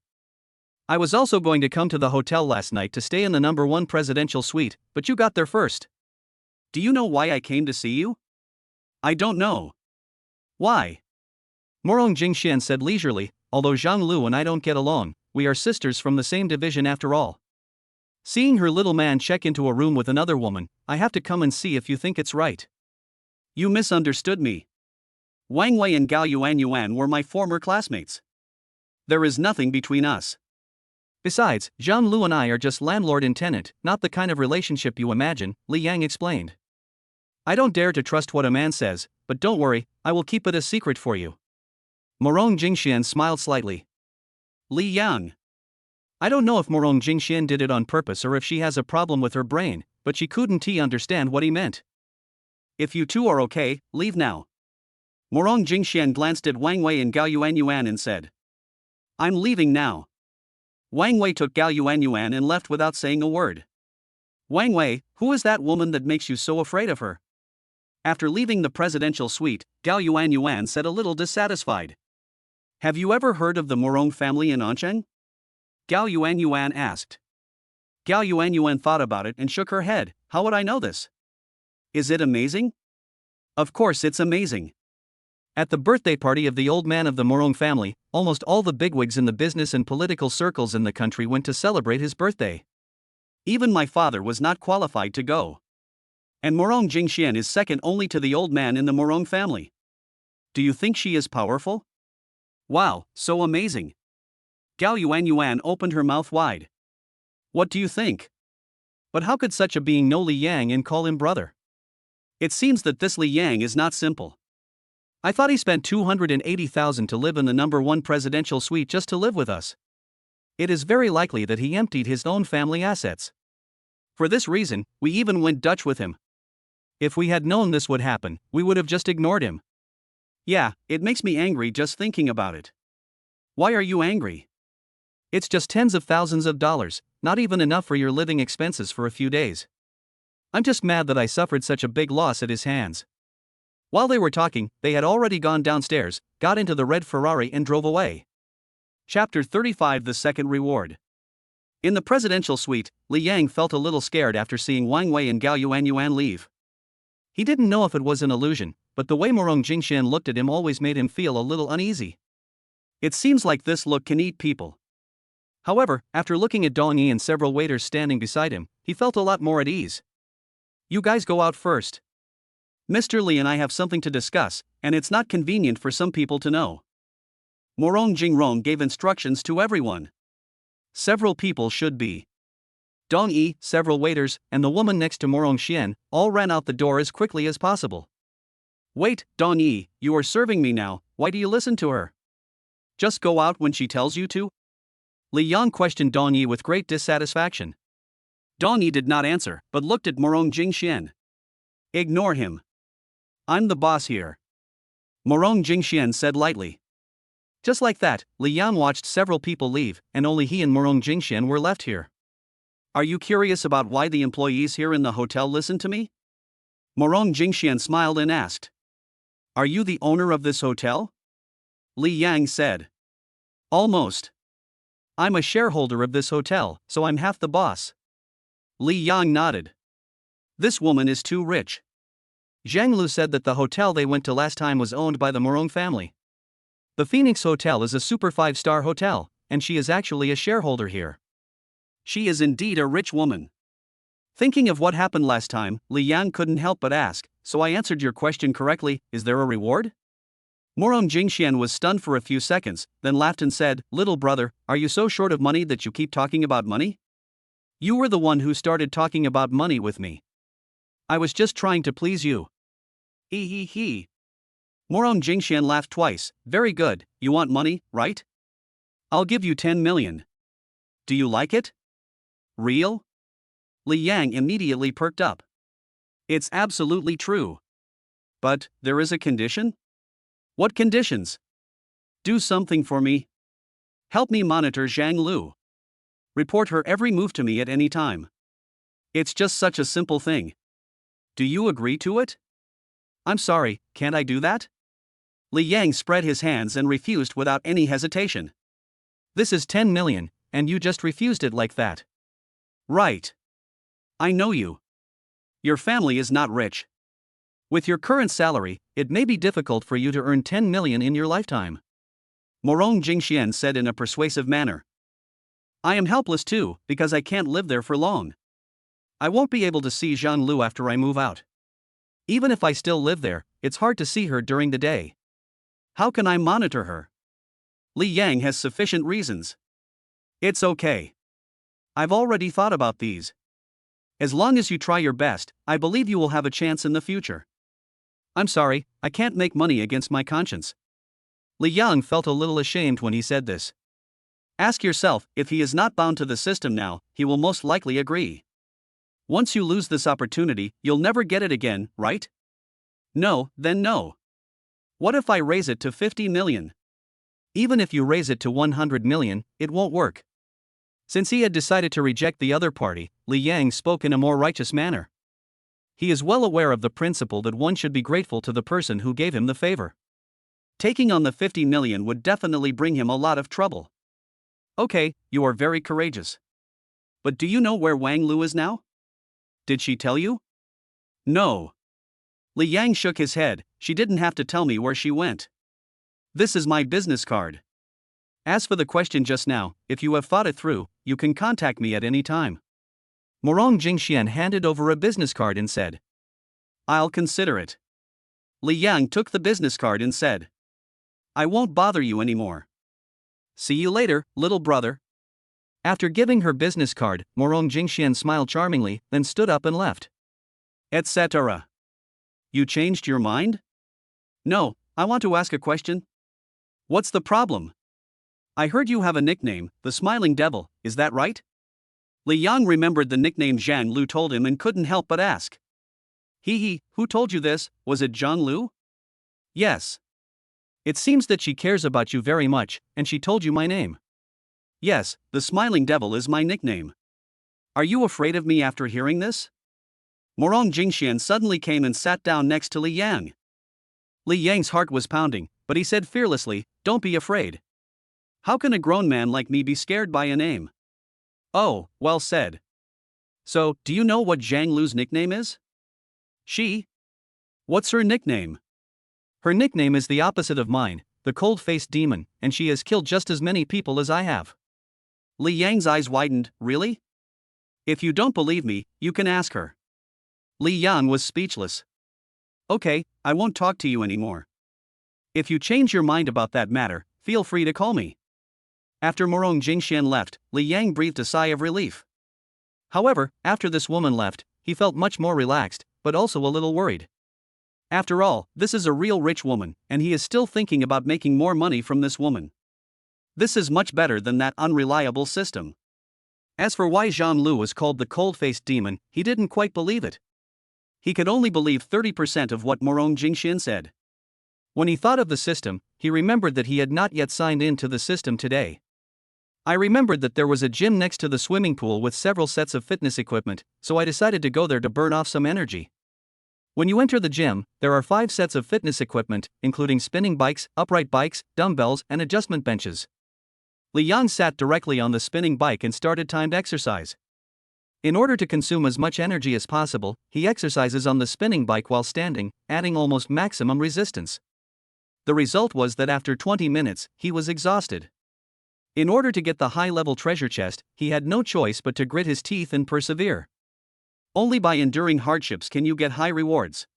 I was also going to come to the hotel last night to stay in the number 1 presidential suite, but you got there first. Do you know why I came to see you? I don't know. Why? Morong Jingxian said leisurely, although Zhang Lu and I don't get along, we are sisters from the same division after all. Seeing her little man check into a room with another woman, I have to come and see if you think it's right. You misunderstood me. Wang Wei and Gao Yuan were my former classmates. There is nothing between us. Besides, Zhang Lu and I are just landlord and tenant, not the kind of relationship you imagine, Li Yang explained. I don't dare to trust what a man says, but don't worry, I will keep it a secret for you. Morong Jingxian smiled slightly. Li Yang. I don't know if Morong Jingxian did it on purpose or if she has a problem with her brain, but she couldn't understand what he meant. If you two are okay, leave now. Morong Jingxian glanced at Wang Wei and Gao Yuan and said. I'm leaving now. Wang Wei took Gao Yuan and left without saying a word. Wang Wei, who is that woman that makes you so afraid of her? After leaving the presidential suite, Gao Yuan said a little dissatisfied. Have you ever heard of the Morong family in Ansheng? Gao Yuan asked. Gao Yuan thought about it and shook her head. How would I know this? Is it amazing? Of course it's amazing. At the birthday party of the old man of the Morong family, almost all the bigwigs in the business and political circles in the country went to celebrate his birthday. Even my father was not qualified to go. And Morong Jingxian is second only to the old man in the Morong family. Do you think she is powerful? Wow, so amazing. Gao Yuan opened her mouth wide. What do you think? But how could such a being know Li Yang and call him brother? It seems that this Li Yang is not simple. I thought he spent 280,000 to live in the number 1 presidential suite just to live with us. It is very likely that he emptied his own family assets. For this reason, we even went Dutch with him. If we had known this would happen, we would have just ignored him. Yeah, it makes me angry just thinking about it. Why are you angry? It's just tens of thousands of dollars, not even enough for your living expenses for a few days. I'm just mad that I suffered such a big loss at his hands. While they were talking, they had already gone downstairs, got into the red Ferrari and drove away. Chapter 35 The Second Reward. In the presidential suite, Li Yang felt a little scared after seeing Wang Wei and Gao Yuan leave. He didn't know if it was an illusion, but the way Morong Jingxian looked at him always made him feel a little uneasy. It seems like this look can eat people. However, after looking at Dong Yi and several waiters standing beside him, he felt a lot more at ease. You guys go out first. Mr. Li and I have something to discuss, and it's not convenient for some people to know. Morong Jingrong gave instructions to everyone. Several people should be. Dong Yi, several waiters, and the woman next to Morong Xian all ran out the door as quickly as possible. Wait, Dong Yi, you are serving me now, why do you listen to her? Just go out when she tells you to? Li Yang questioned Dong Yi with great dissatisfaction. Dong Yi did not answer, but looked at Morong Jingxian. Ignore him. I'm the boss here. Morong Jingxian said lightly. Just like that, Li Yang watched several people leave, and only he and Morong Jingxian were left here. Are you curious about why the employees here in the hotel listen to me? Morong Jingxian smiled and asked. Are you the owner of this hotel? Li Yang said. Almost. I'm a shareholder of this hotel, so I'm half the boss. Li Yang nodded. This woman is too rich. Zhang Lu said that the hotel they went to last time was owned by the Morong family. The Phoenix Hotel is a super 5-star hotel, and she is actually a shareholder here. She is indeed a rich woman. Thinking of what happened last time, Li Yang couldn't help but ask, so I answered your question correctly, is there a reward? Morong Jingxian was stunned for a few seconds, then laughed and said, Little brother, are you so short of money that you keep talking about money? You were the one who started talking about money with me. I was just trying to please you. He. Morong Jingxian laughed twice. Very good, you want money, right? I'll give you 10 million. Do you like it? Real? Li Yang immediately perked up. It's absolutely true. But, there is a condition? What conditions? Do something for me. Help me monitor Zhang Lu. Report her every move to me at any time. It's just such a simple thing. Do you agree to it? I'm sorry, can't I do that? Li Yang spread his hands and refused without any hesitation. This is 10 million, and you just refused it like that. Right. I know you. Your family is not rich. With your current salary, it may be difficult for you to earn 10 million in your lifetime. Morong Jingxian said in a persuasive manner. I am helpless too, because I can't live there for long. I won't be able to see Zhang Lu after I move out. Even if I still live there, it's hard to see her during the day. How can I monitor her? Li Yang has sufficient reasons. It's okay. I've already thought about these. As long as you try your best, I believe you will have a chance in the future. I'm sorry, I can't make money against my conscience. Li Yang felt a little ashamed when he said this. Ask yourself, if he is not bound to the system now, he will most likely agree. Once you lose this opportunity, you'll never get it again, right? No, then no. What if I raise it to 50 million? Even if you raise it to 100 million, it won't work. Since he had decided to reject the other party, Li Yang spoke in a more righteous manner. He is well aware of the principle that one should be grateful to the person who gave him the favor. Taking on the 50 million would definitely bring him a lot of trouble. Okay, you are very courageous. But do you know where Wang Lu is now? Did she tell you? No. Li Yang shook his head, she didn't have to tell me where she went. This is my business card. As for the question just now, if you have thought it through, you can contact me at any time. Morong Jingxian handed over a business card and said. I'll consider it. Li Yang took the business card and said. I won't bother you anymore. See you later, little brother. After giving her business card, Morong Jingxian smiled charmingly, then stood up and left. Etc. You changed your mind? No, I want to ask a question. What's the problem? I heard you have a nickname, the Smiling Devil, is that right? Li Yang remembered the nickname Zhang Lu told him and couldn't help but ask. Who told you this, was it Zhang Lu? Yes. It seems that she cares about you very much, and she told you my name. Yes, the Smiling Devil is my nickname. Are you afraid of me after hearing this? Morong Jingxian suddenly came and sat down next to Li Yang. Li Yang's heart was pounding, but he said fearlessly, don't be afraid. How can a grown man like me be scared by a name? Oh, well said. So, do you know what Zhang Lu's nickname is? She? What's her nickname? Her nickname is the opposite of mine, the cold-faced demon, and she has killed just as many people as I have. Li Yang's eyes widened. Really? If you don't believe me, you can ask her. Li Yang was speechless. Okay, I won't talk to you anymore. If you change your mind about that matter, feel free to call me. After Morong Jingxian left, Li Yang breathed a sigh of relief. However, after this woman left, he felt much more relaxed, but also a little worried. After all, this is a real rich woman, and he is still thinking about making more money from this woman. This is much better than that unreliable system. As for why Zhang Lu was called the cold-faced demon, he didn't quite believe it. He could only believe 30% of what Morong Jingxian said. When he thought of the system, he remembered that he had not yet signed in to the system today. I remembered that there was a gym next to the swimming pool with several sets of fitness equipment, so I decided to go there to burn off some energy. When you enter the gym, there are 5 sets of fitness equipment, including spinning bikes, upright bikes, dumbbells, and adjustment benches. Li Yang sat directly on the spinning bike and started timed exercise. In order to consume as much energy as possible, he exercises on the spinning bike while standing, adding almost maximum resistance. The result was that after 20 minutes, he was exhausted. In order to get the high-level treasure chest, he had no choice but to grit his teeth and persevere. Only by enduring hardships can you get high rewards.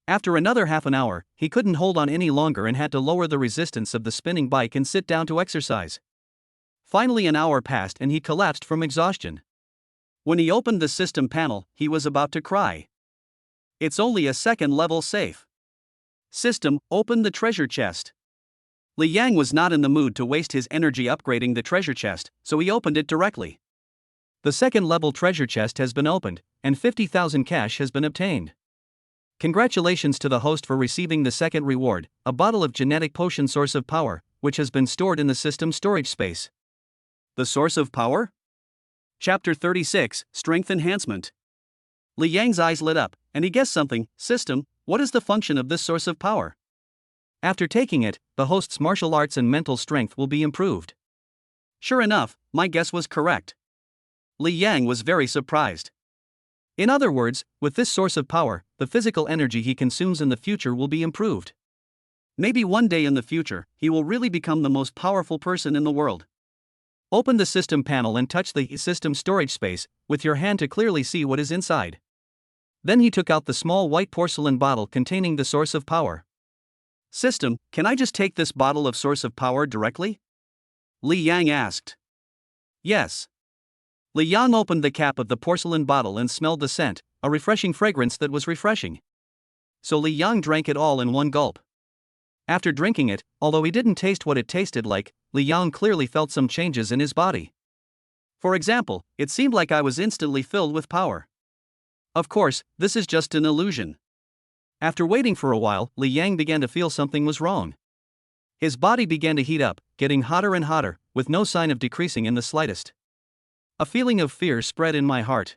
After another half an hour, he couldn't hold on any longer and had to lower the resistance of the spinning bike and sit down to exercise. Finally, an hour passed and he collapsed from exhaustion. When he opened the system panel, he was about to cry. It's only a second-level safe. System, open the treasure chest. Li Yang was not in the mood to waste his energy upgrading the treasure chest, so he opened it directly. The second-level treasure chest has been opened, and 50,000 cash has been obtained. Congratulations to the host for receiving the second reward, a bottle of genetic potion source of power, which has been stored in the system storage space. The source of power? Chapter 36, Strength Enhancement. Li Yang's eyes lit up, and he guessed something. System, what is the function of this source of power? After taking it, the host's martial arts and mental strength will be improved. Sure enough, my guess was correct. Li Yang was very surprised. In other words, with this source of power, the physical energy he consumes in the future will be improved. Maybe one day in the future, he will really become the most powerful person in the world. Open the system panel and touch the system storage space with your hand to clearly see what is inside. Then he took out the small white porcelain bottle containing the source of power. System, can I just take this bottle of source of power directly? Li Yang asked. Yes. Li Yang opened the cap of the porcelain bottle and smelled the scent, a refreshing fragrance that was refreshing. So Li Yang drank it all in one gulp. After drinking it, although he didn't taste what it tasted like, Li Yang clearly felt some changes in his body. For example, it seemed like I was instantly filled with power. Of course, this is just an illusion. After waiting for a while, Li Yang began to feel something was wrong. His body began to heat up, getting hotter and hotter, with no sign of decreasing in the slightest. A feeling of fear spread in my heart.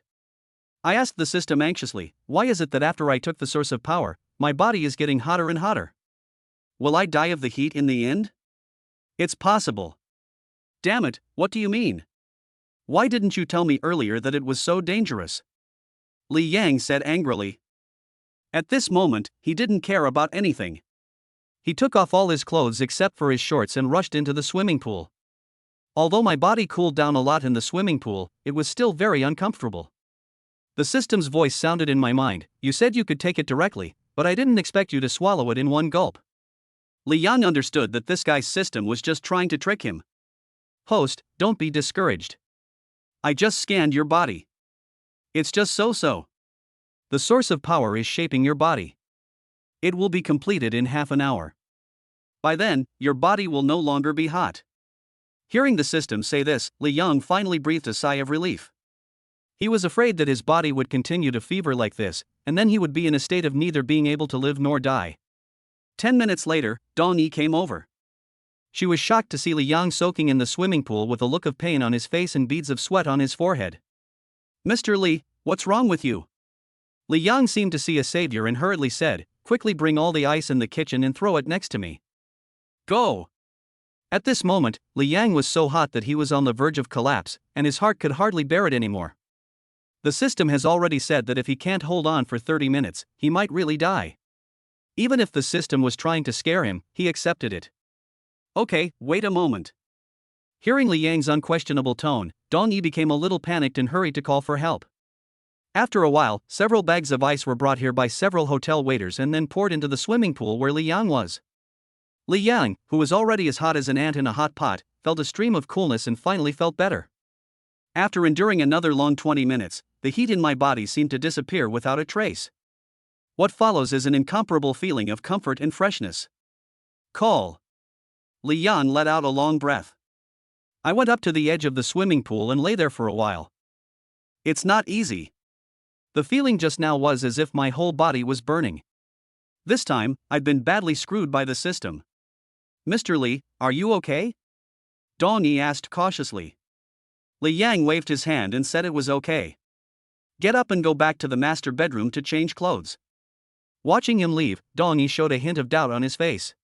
I asked the system anxiously, why is it that after I took the source of power, my body is getting hotter and hotter? Will I die of the heat in the end? It's possible. Damn it, what do you mean? Why didn't you tell me earlier that it was so dangerous? Li Yang said angrily. At this moment, he didn't care about anything. He took off all his clothes except for his shorts and rushed into the swimming pool. Although my body cooled down a lot in the swimming pool, it was still very uncomfortable. The system's voice sounded in my mind, you said you could take it directly, but I didn't expect you to swallow it in one gulp. Li Yang understood that this guy's system was just trying to trick him. Host, don't be discouraged. I just scanned your body. It's just so-so. The source of power is shaping your body. It will be completed in half an hour. By then, your body will no longer be hot. Hearing the system say this, Li Yang finally breathed a sigh of relief. He was afraid that his body would continue to fever like this, and then he would be in a state of neither being able to live nor die. 10 minutes later, Dong Yi came over. She was shocked to see Li Yang soaking in the swimming pool with a look of pain on his face and beads of sweat on his forehead. Mr. Li, what's wrong with you? Li Yang seemed to see a savior and hurriedly said, quickly bring all the ice in the kitchen and throw it next to me. Go! At this moment, Li Yang was so hot that he was on the verge of collapse, and his heart could hardly bear it anymore. The system has already said that if he can't hold on for 30 minutes, he might really die. Even if the system was trying to scare him, he accepted it. Okay, wait a moment. Hearing Li Yang's unquestionable tone, Dong Yi became a little panicked and hurried to call for help. After a while, several bags of ice were brought here by several hotel waiters and then poured into the swimming pool where Li Yang was. Li Yang, who was already as hot as an ant in a hot pot, felt a stream of coolness and finally felt better. After enduring another long 20 minutes, the heat in my body seemed to disappear without a trace. What follows is an incomparable feeling of comfort and freshness. Call. Li Yang let out a long breath. I went up to the edge of the swimming pool and lay there for a while. It's not easy. The feeling just now was as if my whole body was burning. This time, I'd been badly screwed by the system. Mr. Li, are you okay? Dong Yi asked cautiously. Li Yang waved his hand and said it was okay. Get up and go back to the master bedroom to change clothes. Watching him leave, Dong Yi showed a hint of doubt on his face.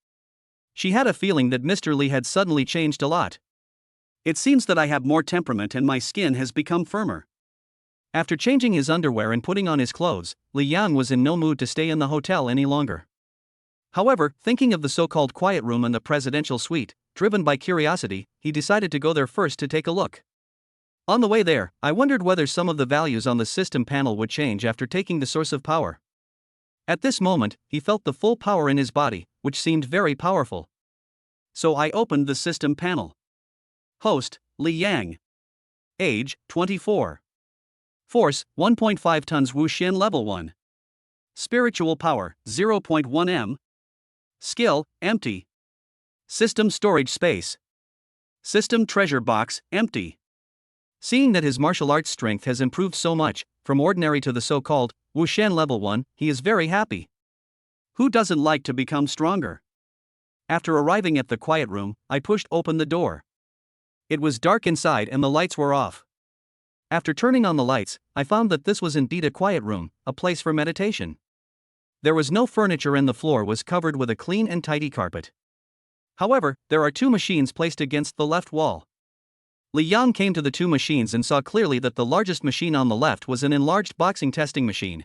She had a feeling that Mr. Li had suddenly changed a lot. It seems that I have more temperament and my skin has become firmer. After changing his underwear and putting on his clothes, Li Yang was in no mood to stay in the hotel any longer. However, thinking of the so-called quiet room and the presidential suite, driven by curiosity, he decided to go there first to take a look. On the way there, I wondered whether some of the values on the system panel would change after taking the source of power. At this moment, he felt the full power in his body, which seemed very powerful. So I opened the system panel. Host, Li Yang. Age, 24. Force, 1.5 tons Wuxian level 1. Spiritual power, 0.1 m. Skill, empty. System storage space. System treasure box, empty. Seeing that his martial arts strength has improved so much, from ordinary to the so-called Wuxian level 1, he is very happy. Who doesn't like to become stronger? After arriving at the quiet room, I pushed open the door. It was dark inside and the lights were off. After turning on the lights, I found that this was indeed a quiet room, a place for meditation. There was no furniture and the floor was covered with a clean and tidy carpet. However, there are two machines placed against the left wall. Li Yang came to the two machines and saw clearly that the largest machine on the left was an enlarged boxing testing machine.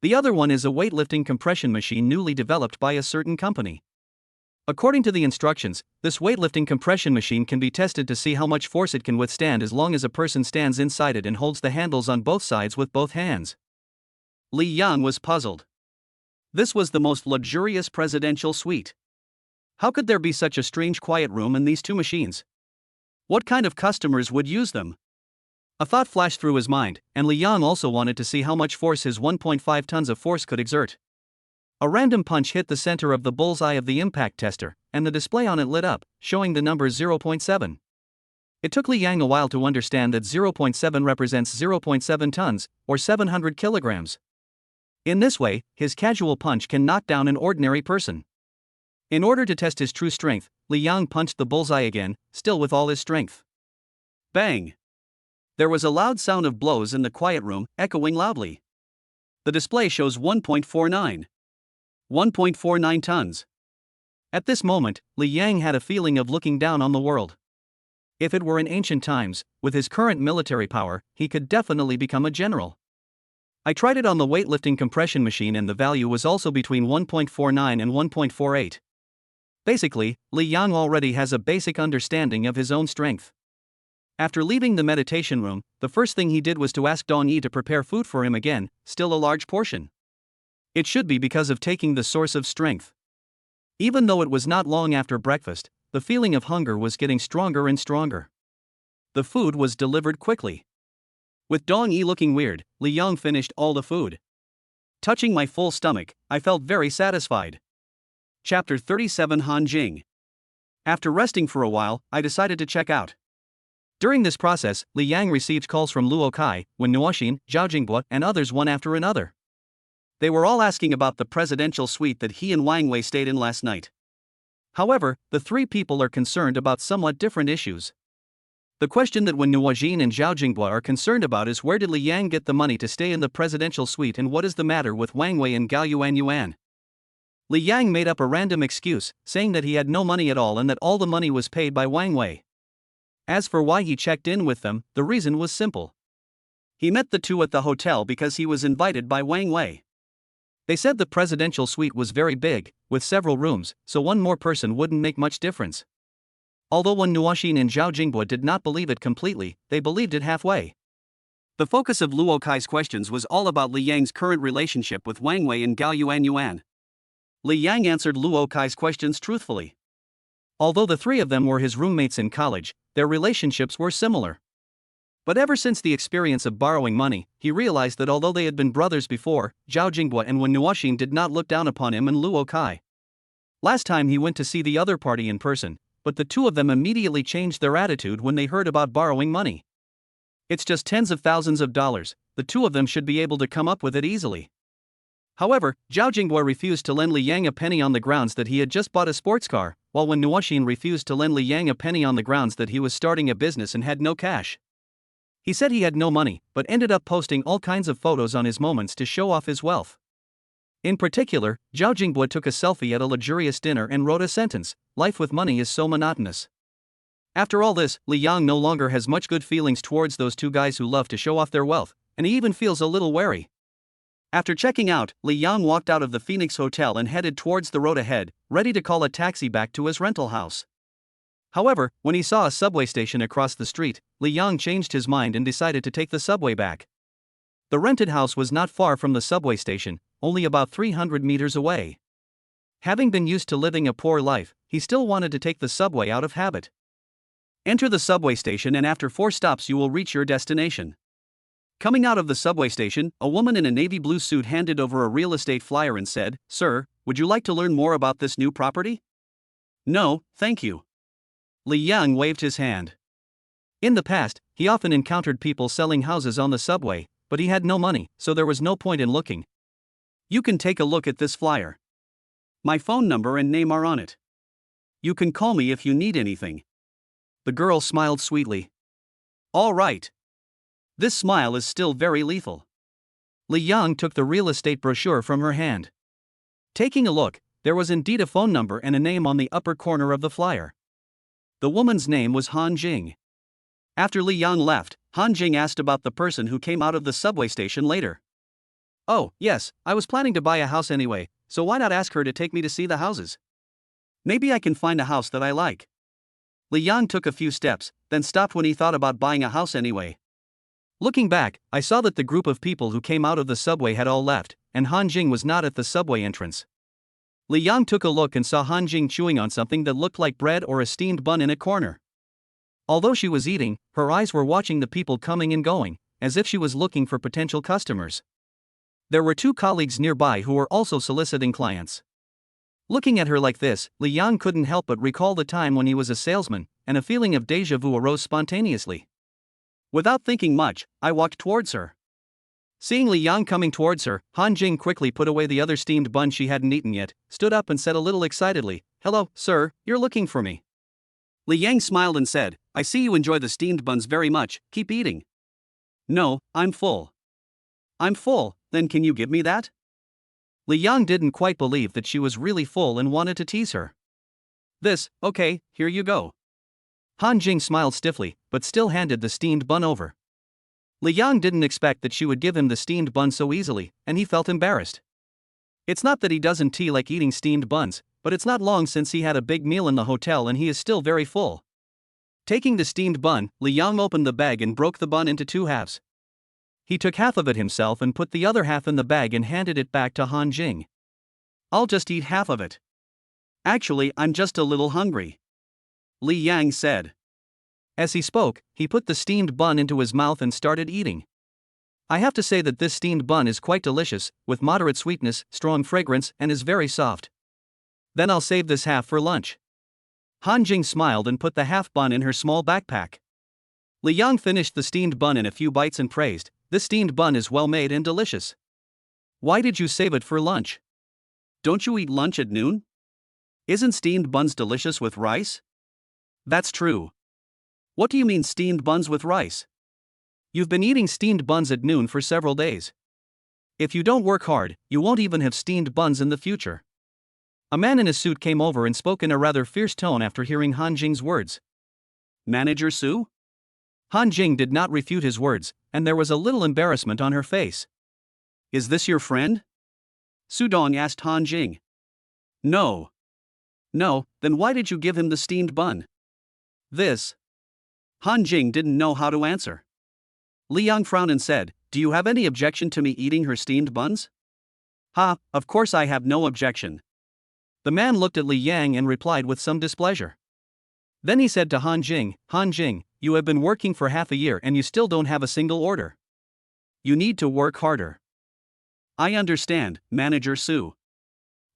The other one is a weightlifting compression machine newly developed by a certain company. According to the instructions, this weightlifting compression machine can be tested to see how much force it can withstand as long as a person stands inside it and holds the handles on both sides with both hands. Li Yang was puzzled. This was the most luxurious presidential suite. How could there be such a strange quiet room and these two machines? What kind of customers would use them? A thought flashed through his mind, and Li Yang also wanted to see how much force his 1.5 tons of force could exert. A random punch hit the center of the bullseye of the impact tester, and the display on it lit up, showing the number 0.7. It took Li Yang a while to understand that 0.7 represents 0.7 tons, or 700 kilograms. In this way, his casual punch can knock down an ordinary person. In order to test his true strength, Li Yang punched the bullseye again, still with all his strength. Bang! There was a loud sound of blows in the quiet room, echoing loudly. The display shows 1.49. 1.49 tons. At this moment, Li Yang had a feeling of looking down on the world. If it were in ancient times, with his current military power, he could definitely become a general. I tried it on the weightlifting compression machine and the value was also between 1.49 and 1.48. Basically, Li Yang already has a basic understanding of his own strength. After leaving the meditation room, the first thing he did was to ask Dong Yi to prepare food for him again, still a large portion. It should be because of taking the source of strength. Even though it was not long after breakfast, the feeling of hunger was getting stronger and stronger. The food was delivered quickly. With Dong Yi looking weird, Li Yang finished all the food. Touching my full stomach, I felt very satisfied. Chapter 37 Han Jing. After resting for a while, I decided to check out. During this process, Li Yang received calls from Luo Kai, Wen Nuoxin, Zhao Jinghua, and others one after another. They were all asking about the presidential suite that he and Wang Wei stayed in last night. However, the three people are concerned about somewhat different issues. The question that Wen Nuoxin and Zhao Jinghua are concerned about is where did Li Yang get the money to stay in the presidential suite and what is the matter with Wang Wei and Gao Yuan. Li Yang made up a random excuse, saying that he had no money at all and that all the money was paid by Wang Wei. As for why he checked in with them, the reason was simple. He met the two at the hotel because he was invited by Wang Wei. They said the presidential suite was very big, with several rooms, so one more person wouldn't make much difference. Although Wen Nuoxin and Zhao Jingbo did not believe it completely, they believed it halfway. The focus of Luo Kai's questions was all about Li Yang's current relationship with Wang Wei and Gao Yuan. Li Yang answered Luo Kai's questions truthfully. Although the three of them were his roommates in college, their relationships were similar. But ever since the experience of borrowing money, he realized that although they had been brothers before, Zhao Jingbo and Wen Nuoxin did not look down upon him and Luo Kai. Last time he went to see the other party in person, but the two of them immediately changed their attitude when they heard about borrowing money. It's just tens of thousands of dollars, the two of them should be able to come up with it easily. However, Zhao Jingbo refused to lend Li Yang a penny on the grounds that he had just bought a sports car, while Wen Nuoxin refused to lend Li Yang a penny on the grounds that he was starting a business and had no cash. He said he had no money, but ended up posting all kinds of photos on his moments to show off his wealth. In particular, Zhao Jingbo took a selfie at a luxurious dinner and wrote a sentence, "Life with money is so monotonous." After all this, Li Yang no longer has much good feelings towards those two guys who love to show off their wealth, and he even feels a little wary. After checking out, Li Yang walked out of the Phoenix Hotel and headed towards the road ahead, ready to call a taxi back to his rental house. However, when he saw a subway station across the street, Li Yang changed his mind and decided to take the subway back. The rented house was not far from the subway station, only about 300 meters away. Having been used to living a poor life, he still wanted to take the subway out of habit. Enter the subway station and after 4 stops you will reach your destination. Coming out of the subway station, a woman in a navy blue suit handed over a real estate flyer and said, "Sir, would you like to learn more about this new property?" "No, thank you." Li Yang waved his hand. In the past, he often encountered people selling houses on the subway, but he had no money, so there was no point in looking. "You can take a look at this flyer. My phone number and name are on it. You can call me if you need anything." The girl smiled sweetly. "All right." This smile is still very lethal. Li Yang took the real estate brochure from her hand. Taking a look, there was indeed a phone number and a name on the upper corner of the flyer. The woman's name was Han Jing. After Li Yang left, Han Jing asked about the person who came out of the subway station later. "Oh, yes, I was planning to buy a house anyway, so why not ask her to take me to see the houses? Maybe I can find a house that I like." Li Yang took a few steps, then stopped when he thought about buying a house anyway. Looking back, I saw that the group of people who came out of the subway had all left, and Han Jing was not at the subway entrance. Li Yang took a look and saw Han Jing chewing on something that looked like bread or a steamed bun in a corner. Although she was eating, her eyes were watching the people coming and going, as if she was looking for potential customers. There were 2 colleagues nearby who were also soliciting clients. Looking at her like this, Li Yang couldn't help but recall the time when he was a salesman, and a feeling of déjà vu arose spontaneously. Without thinking much, I walked towards her. Seeing Li Yang coming towards her, Han Jing quickly put away the other steamed bun she hadn't eaten yet, stood up and said a little excitedly, "Hello, sir, you're looking for me." Li Yang smiled and said, "I see you enjoy the steamed buns very much, keep eating." "No, I'm full." "I'm full, then can you give me that?" Li Yang didn't quite believe that she was really full and wanted to tease her. Okay, here you go." Han Jing smiled stiffly, but still handed the steamed bun over. Li Yang didn't expect that she would give him the steamed bun so easily, and he felt embarrassed. It's not that he doesn't like eating steamed buns, but it's not long since he had a big meal in the hotel and he is still very full. Taking the steamed bun, Li Yang opened the bag and broke the bun into 2 halves. He took half of it himself and put the other half in the bag and handed it back to Han Jing. "I'll just eat half of it. Actually, I'm just a little hungry," Li Yang said. As he spoke, he put the steamed bun into his mouth and started eating. I have to say that this steamed bun is quite delicious, with moderate sweetness, strong fragrance, and is very soft. Then I'll save this half for lunch. Han Jing smiled and put the half bun in her small backpack. Li Yang finished the steamed bun in a few bites and praised, "This steamed bun is well made and delicious. Why did you save it for lunch? Don't you eat lunch at noon? Isn't steamed buns delicious with rice?" "That's true." "What do you mean steamed buns with rice? You've been eating steamed buns at noon for several days. If you don't work hard, you won't even have steamed buns in the future." A man in a suit came over and spoke in a rather fierce tone after hearing Han Jing's words. "Manager Su?" Han Jing did not refute his words, and there was a little embarrassment on her face. "Is this your friend?" Su Dong asked Han Jing. No. No, then why did you give him the steamed bun? This. Han Jing didn't know how to answer. Li Yang frowned and said, do you have any objection to me eating her steamed buns? Ha, of course I have no objection. The man looked at Li Yang and replied with some displeasure. Then he said to Han Jing, you have been working for half a year and you still don't have a single order. You need to work harder. I understand, Manager Su.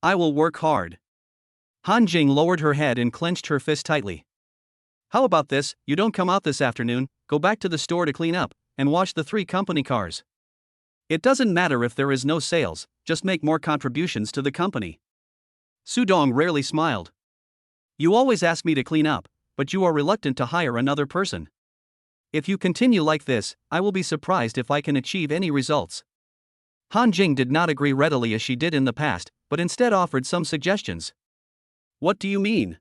I will work hard. Han Jing lowered her head and clenched her fist tightly. How about this, you don't come out this afternoon, go back to the store to clean up, and wash the 3 company cars. It doesn't matter if there is no sales, just make more contributions to the company. Su Dong rarely smiled. You always ask me to clean up, but you are reluctant to hire another person. If you continue like this, I will be surprised if I can achieve any results. Han Jing did not agree readily as she did in the past, but instead offered some suggestions. What do you mean?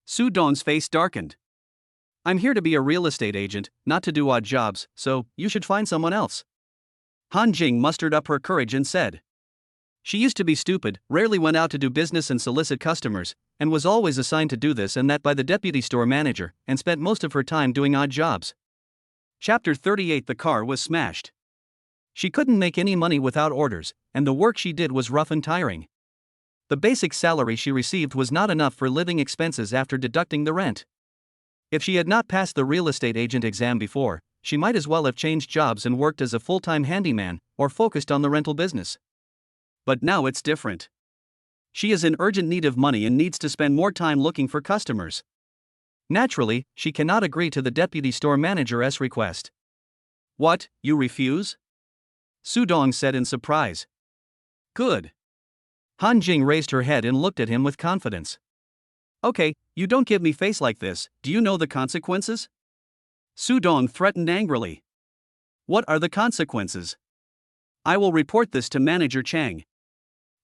Su Dong's face darkened. I'm here to be a real estate agent, not to do odd jobs, so you should find someone else. Han Jing mustered up her courage and said. She used to be stupid, rarely went out to do business and solicit customers, and was always assigned to do this and that by the deputy store manager, and spent most of her time doing odd jobs. Chapter 38. The car was smashed. She couldn't make any money without orders, and the work she did was rough and tiring. The basic salary she received was not enough for living expenses after deducting the rent. If she had not passed the real estate agent exam before, she might as well have changed jobs and worked as a full-time handyman, or focused on the rental business. But now it's different. She is in urgent need of money and needs to spend more time looking for customers. Naturally, she cannot agree to the deputy store manager's request. What, you refuse? Su Dong said in surprise. Good. Han Jing raised her head and looked at him with confidence. Okay, you don't give me face like this, do you know the consequences? Su Dong threatened angrily. What are the consequences? I will report this to Manager Chang.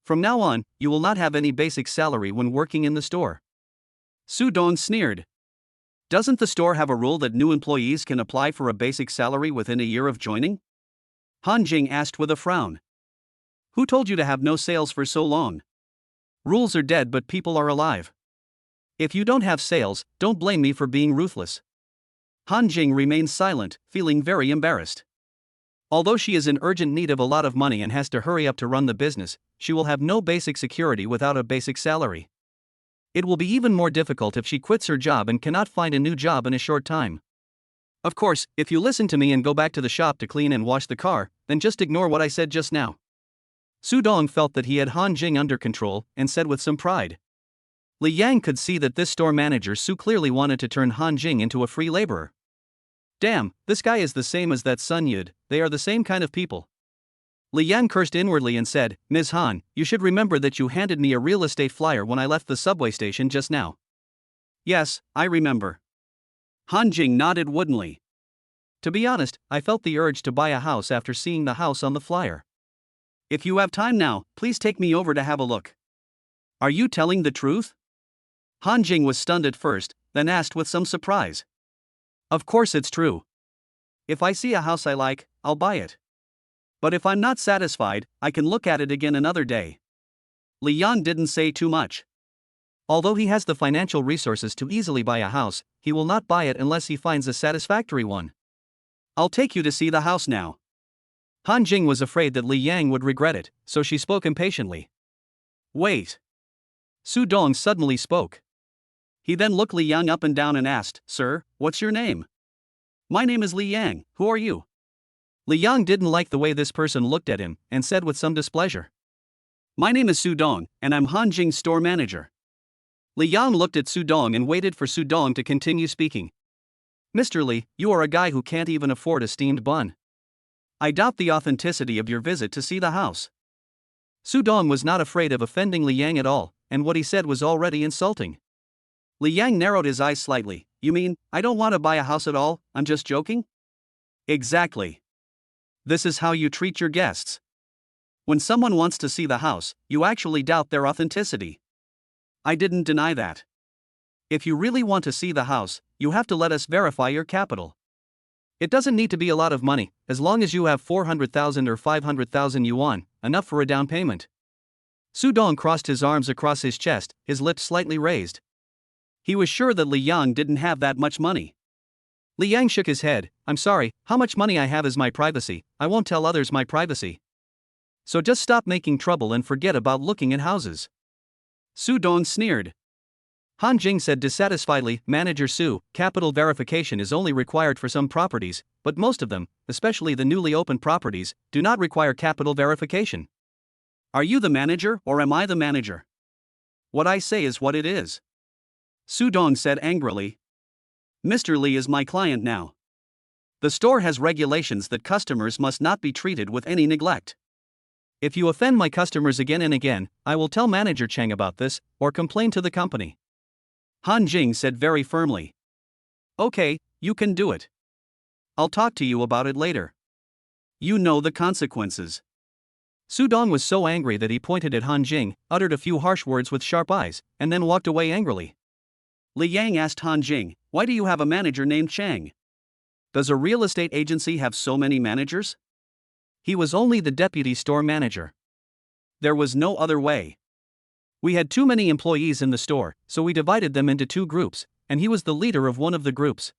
From now on, you will not have any basic salary when working in the store. Su Dong sneered. Doesn't the store have a rule that new employees can apply for a basic salary within a year of joining? Han Jing asked with a frown. Who told you to have no sales for so long? Rules are dead but people are alive. If you don't have sales, don't blame me for being ruthless. Han Jing remained silent, feeling very embarrassed. Although she is in urgent need of a lot of money and has to hurry up to run the business, she will have no basic security without a basic salary. It will be even more difficult if she quits her job and cannot find a new job in a short time. Of course, if you listen to me and go back to the shop to clean and wash the car, then just ignore what I said just now. Su Dong felt that he had Han Jing under control, and said with some pride. Li Yang could see that this store manager Su clearly wanted to turn Han Jing into a free laborer. Damn, this guy is the same as that Sun Yud, they are the same kind of people. Li Yang cursed inwardly and said, Ms. Han, you should remember that you handed me a real estate flyer when I left the subway station just now. Yes, I remember. Han Jing nodded woodenly. To be honest, I felt the urge to buy a house after seeing the house on the flyer. If you have time now, please take me over to have a look. Are you telling the truth? Han Jing was stunned at first, then asked with some surprise. Of course it's true. If I see a house I like, I'll buy it. But if I'm not satisfied, I can look at it again another day. Li Yang didn't say too much. Although he has the financial resources to easily buy a house, he will not buy it unless he finds a satisfactory one. I'll take you to see the house now. Han Jing was afraid that Li Yang would regret it, so she spoke impatiently. Wait. Su Dong suddenly spoke. He then looked Li Yang up and down and asked, Sir, what's your name? My name is Li Yang, who are you? Li Yang didn't like the way this person looked at him, and said with some displeasure. My name is Su Dong, and I'm Han Jing's store manager. Li Yang looked at Su Dong and waited for Su Dong to continue speaking. Mr. Li, you are a guy who can't even afford a steamed bun. I doubt the authenticity of your visit to see the house. Su Dong was not afraid of offending Li Yang at all, and what he said was already insulting. Li Yang narrowed his eyes slightly. You mean, I don't want to buy a house at all, I'm just joking? Exactly. This is how you treat your guests. When someone wants to see the house, you actually doubt their authenticity. I didn't deny that. If you really want to see the house, you have to let us verify your capital. It doesn't need to be a lot of money, as long as you have 400,000 or 500,000 yuan, enough for a down payment. Su Dong crossed his arms across his chest, his lips slightly raised. He was sure that Li Yang didn't have that much money. Li Yang shook his head. I'm sorry, how much money I have is my privacy, I won't tell others my privacy. So just stop making trouble and forget about looking at houses. Su Dong sneered. Han Jing said dissatisfiedly, Manager Su, capital verification is only required for some properties, but most of them, especially the newly opened properties, do not require capital verification. Are you the manager or am I the manager? What I say is what it is. Su Dong said angrily. Mr. Li is my client now. The store has regulations that customers must not be treated with any neglect. If you offend my customers again and again, I will tell Manager Cheng about this, or complain to the company. Han Jing said very firmly. Okay, you can do it. I'll talk to you about it later. You know the consequences. Su Dong was so angry that he pointed at Han Jing, uttered a few harsh words with sharp eyes, and then walked away angrily. Li Yang asked Han Jing, why do you have a manager named Chang? Does a real estate agency have so many managers? He was only the deputy store manager. There was no other way. We had too many employees in the store, so we divided them into two groups, and he was the leader of one of the groups.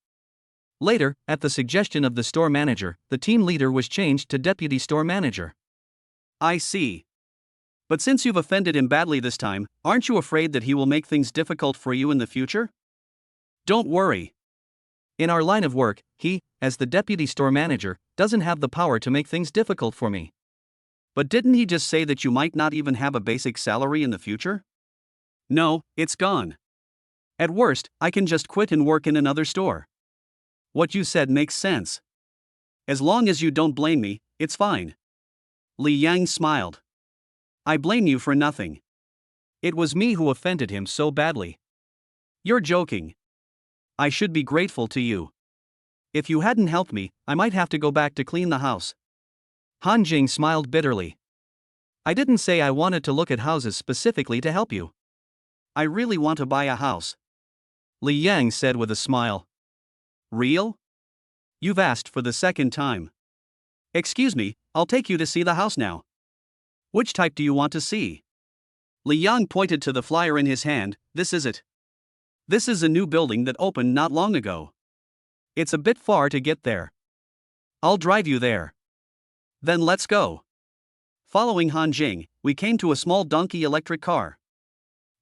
Later, at the suggestion of the store manager, the team leader was changed to deputy store manager. I see. But since you've offended him badly this time, aren't you afraid that he will make things difficult for you in the future? Don't worry. In our line of work, he, as the deputy store manager, doesn't have the power to make things difficult for me. But didn't he just say that you might not even have a basic salary in the future? No, it's gone. At worst, I can just quit and work in another store. What you said makes sense. As long as you don't blame me, it's fine. Li Yang smiled. I blame you for nothing. It was me who offended him so badly. You're joking. I should be grateful to you. If you hadn't helped me, I might have to go back to clean the house. Han Jing smiled bitterly. I didn't say I wanted to look at houses specifically to help you. I really want to buy a house. Li Yang said with a smile. Real? You've asked for the second time. Excuse me, I'll take you to see the house now. Which type do you want to see? Li Yang pointed to the flyer in his hand. This is it. This is a new building that opened not long ago. It's a bit far to get there. I'll drive you there. Then let's go. Following Han Jing, we came to a small donkey electric car.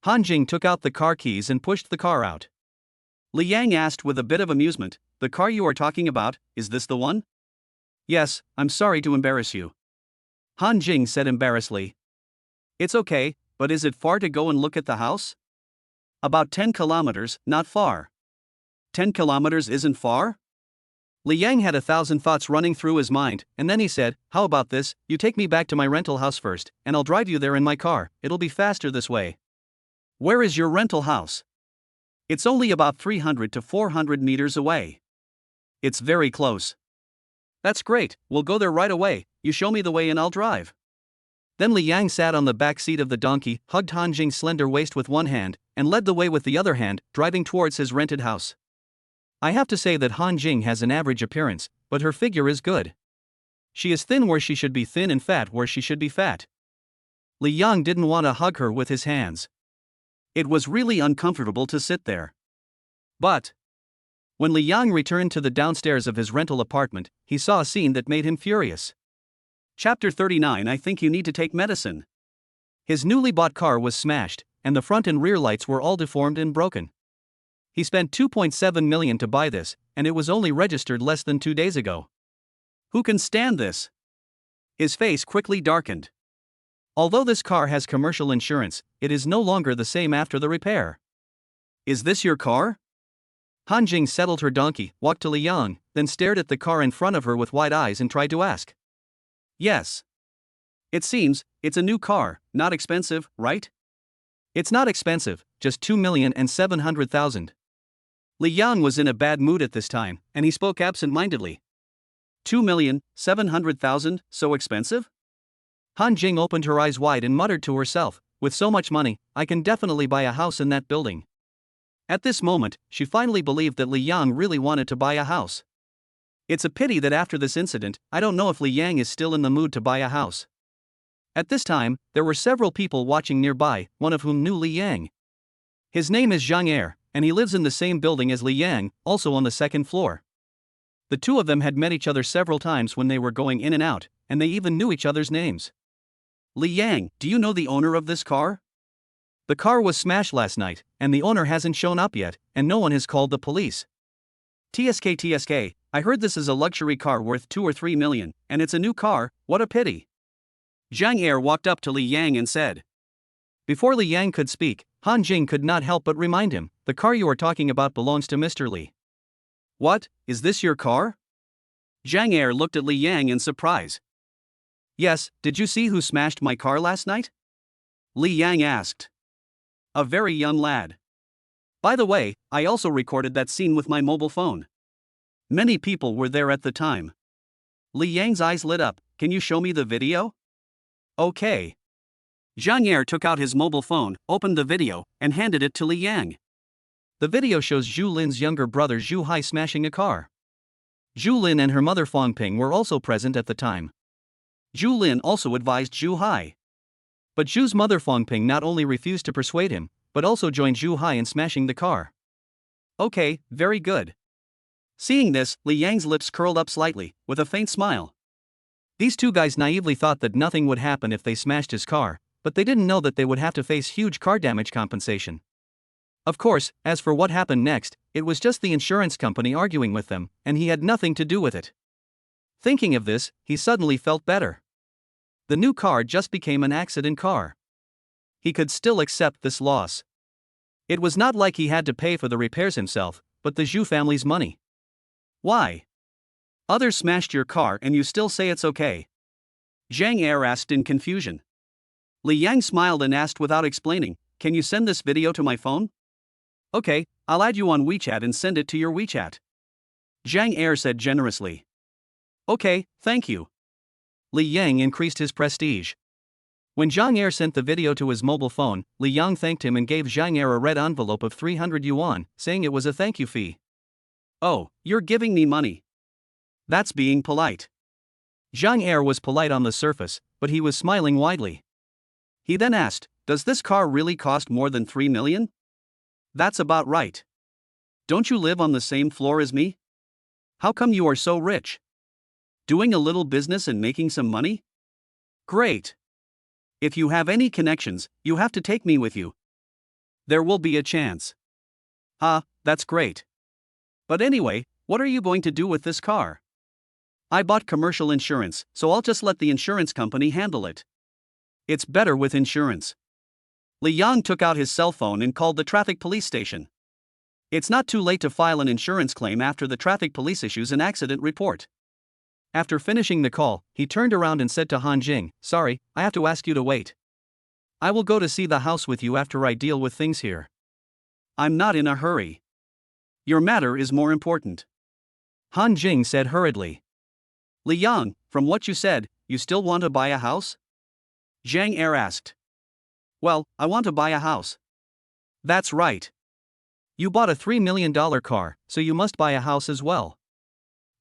Han Jing took out the car keys and pushed the car out. Li Yang asked with a bit of amusement, the car you are talking about, is this the one? Yes, I'm sorry to embarrass you. Han Jing said embarrassedly. It's okay, but is it far to go and look at the house? About 10 kilometers, not far. 10 kilometers isn't far? Li Yang had 1,000 thoughts running through his mind, and then he said, how about this, you take me back to my rental house first, and I'll drive you there in my car, it'll be faster this way. Where is your rental house? It's only about 300 to 400 meters away. It's very close. That's great, we'll go there right away, you show me the way and I'll drive. Then Li Yang sat on the back seat of the donkey, hugged Han Jing's slender waist with one hand, and led the way with the other hand, driving towards his rented house. I have to say that Han Jing has an average appearance, but her figure is good. She is thin where she should be thin and fat where she should be fat. Li Yang didn't want to hug her with his hands. It was really uncomfortable to sit there. But when Li Yang returned to the downstairs of his rental apartment, he saw a scene that made him furious. Chapter 39. I think you need to take medicine. His newly bought car was smashed, and the front and rear lights were all deformed and broken. He spent 2.7 million to buy this, and it was only registered less than 2 days ago. Who can stand this? His face quickly darkened. Although this car has commercial insurance, it is no longer the same after the repair. Is this your car? Han Jing settled her donkey, walked to Li Yang, then stared at the car in front of her with wide eyes and tried to ask. Yes. It seems, it's a new car, not expensive, right? It's not expensive, just 2,700,000. Li Yang was in a bad mood at this time, and he spoke absent-mindedly. 2,700,000, so expensive? Han Jing opened her eyes wide and muttered to herself, with so much money, I can definitely buy a house in that building. At this moment, she finally believed that Li Yang really wanted to buy a house. It's a pity that after this incident, I don't know if Li Yang is still in the mood to buy a house. At this time, there were several people watching nearby, one of whom knew Li Yang. His name is Zhang, and he lives in the same building as Li Yang, also on the second floor. The two of them had met each other several times when they were going in and out, and they even knew each other's names. Li Yang, do you know the owner of this car? The car was smashed last night, and the owner hasn't shown up yet, and no one has called the police. TSK, I heard this is a luxury car worth 2 or 3 million, and it's a new car, what a pity. Zhang walked up to Li Yang and said. Before Li Yang could speak, Han Jing could not help but remind him, the car you are talking about belongs to Mr. Li. What, is this your car? Zhang looked at Li Yang in surprise. Yes, did you see who smashed my car last night? Li Yang asked. A very young lad. By the way, I also recorded that scene with my mobile phone. Many people were there at the time. Li Yang's eyes lit up, can you show me the video? Okay. Zhang took out his mobile phone, opened the video, and handed it to Li Yang. The video shows Zhu Lin's younger brother Zhu Hai smashing a car. Zhu Lin and her mother Fang Ping were also present at the time. Zhu Lin also advised Zhu Hai. But Zhu's mother Fang Ping not only refused to persuade him, but also joined Zhu Hai in smashing the car. Okay, very good. Seeing this, Li Yang's lips curled up slightly, with a faint smile. These two guys naively thought that nothing would happen if they smashed his car, but they didn't know that they would have to face huge car damage compensation. Of course, as for what happened next, it was just the insurance company arguing with them, and he had nothing to do with it. Thinking of this, he suddenly felt better. The new car just became an accident car. He could still accept this loss. It was not like he had to pay for the repairs himself, but the Zhu family's money. Why? Others smashed your car and you still say it's okay? Zhang asked in confusion. Li Yang smiled and asked without explaining, can you send this video to my phone? Okay, I'll add you on WeChat and send it to your WeChat. Zhang said generously. Okay, thank you. Li Yang increased his prestige. When Zhang sent the video to his mobile phone, Li Yang thanked him and gave Zhang a red envelope of 300 yuan, saying it was a thank you fee. Oh, you're giving me money. That's being polite. Zhang was polite on the surface, but he was smiling widely. He then asked, does this car really cost more than 3 million? That's about right. Don't you live on the same floor as me? How come you are so rich? Doing a little business and making some money? Great. If you have any connections, you have to take me with you. There will be a chance. That's great. But anyway, what are you going to do with this car? I bought commercial insurance, so I'll just let the insurance company handle it. It's better with insurance. Li Yang took out his cell phone and called the traffic police station. It's not too late to file an insurance claim after the traffic police issues an accident report. After finishing the call, he turned around and said to Han Jing, sorry, I have to ask you to wait. I will go to see the house with you after I deal with things here. I'm not in a hurry. Your matter is more important. Han Jing said hurriedly. Li Yang, from what you said, you still want to buy a house? Zhang asked. Well, I want to buy a house. That's right. You bought a $3 million car, so you must buy a house as well.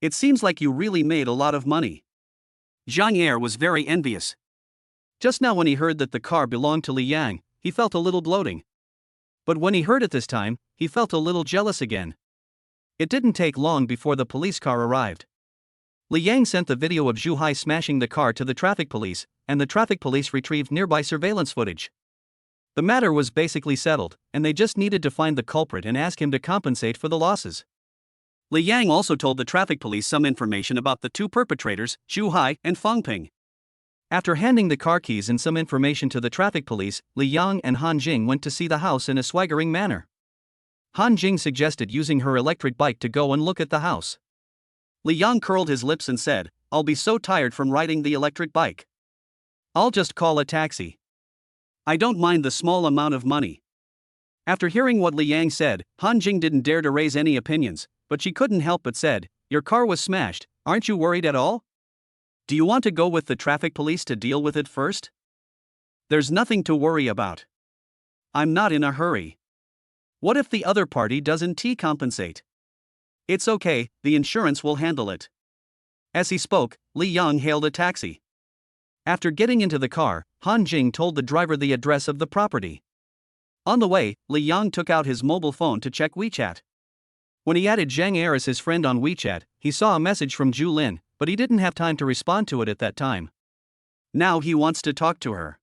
It seems like you really made a lot of money. Zhang was very envious. Just now when he heard that the car belonged to Li Yang, he felt a little bloating. But when he heard it this time, he felt a little jealous again. It didn't take long before the police car arrived. Li Yang sent the video of Zhu Hai smashing the car to the traffic police, and the traffic police retrieved nearby surveillance footage. The matter was basically settled, and they just needed to find the culprit and ask him to compensate for the losses. Li Yang also told the traffic police some information about the two perpetrators, Zhu Hai and Fang Ping. After handing the car keys and some information to the traffic police, Li Yang and Han Jing went to see the house in a swaggering manner. Han Jing suggested using her electric bike to go and look at the house. Li Yang curled his lips and said, I'll be so tired from riding the electric bike. I'll just call a taxi. I don't mind the small amount of money. After hearing what Li Yang said, Han Jing didn't dare to raise any opinions, but she couldn't help but said, your car was smashed, aren't you worried at all? Do you want to go with the traffic police to deal with it first? There's nothing to worry about. I'm not in a hurry. What if the other party doesn't compensate? It's okay, the insurance will handle it. As he spoke, Li Yang hailed a taxi. After getting into the car, Han Jing told the driver the address of the property. On the way, Li Yang took out his mobile phone to check WeChat. When he added Zhang Er as his friend on WeChat, he saw a message from Zhu Lin, but he didn't have time to respond to it at that time. Now he wants to talk to her.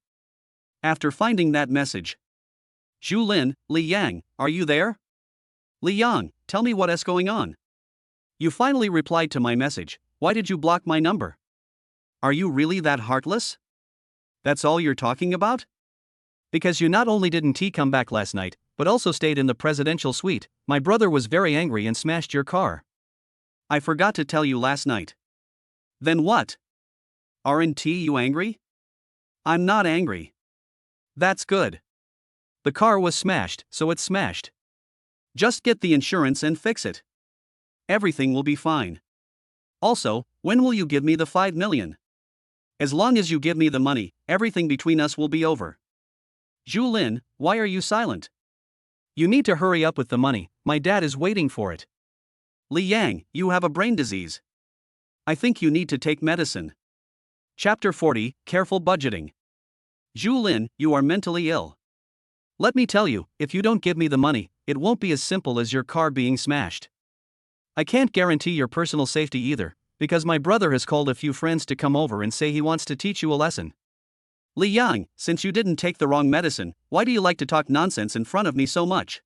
After finding that message, Zhu Lin, Li Yang, are you there? Li Yang, tell me what's going on. You finally replied to my message, why did you block my number? Are you really that heartless? That's all you're talking about? Because you not only didn't come back last night, but also stayed in the presidential suite. My brother was very angry and smashed your car. I forgot to tell you last night. Then what? Aren't you angry? I'm not angry. That's good. The car was smashed, so it's smashed. Just get the insurance and fix it. Everything will be fine. Also, when will you give me the 5 million? As long as you give me the money, everything between us will be over. Zhu Lin, why are you silent? You need to hurry up with the money, my dad is waiting for it. Li Yang, you have a brain disease. I think you need to take medicine. Chapter 40, Careful Budgeting. Zhu Lin, you are mentally ill. Let me tell you, if you don't give me the money, it won't be as simple as your car being smashed. I can't guarantee your personal safety either, because my brother has called a few friends to come over and say he wants to teach you a lesson. Li Yang, since you didn't take the wrong medicine, why do you like to talk nonsense in front of me so much?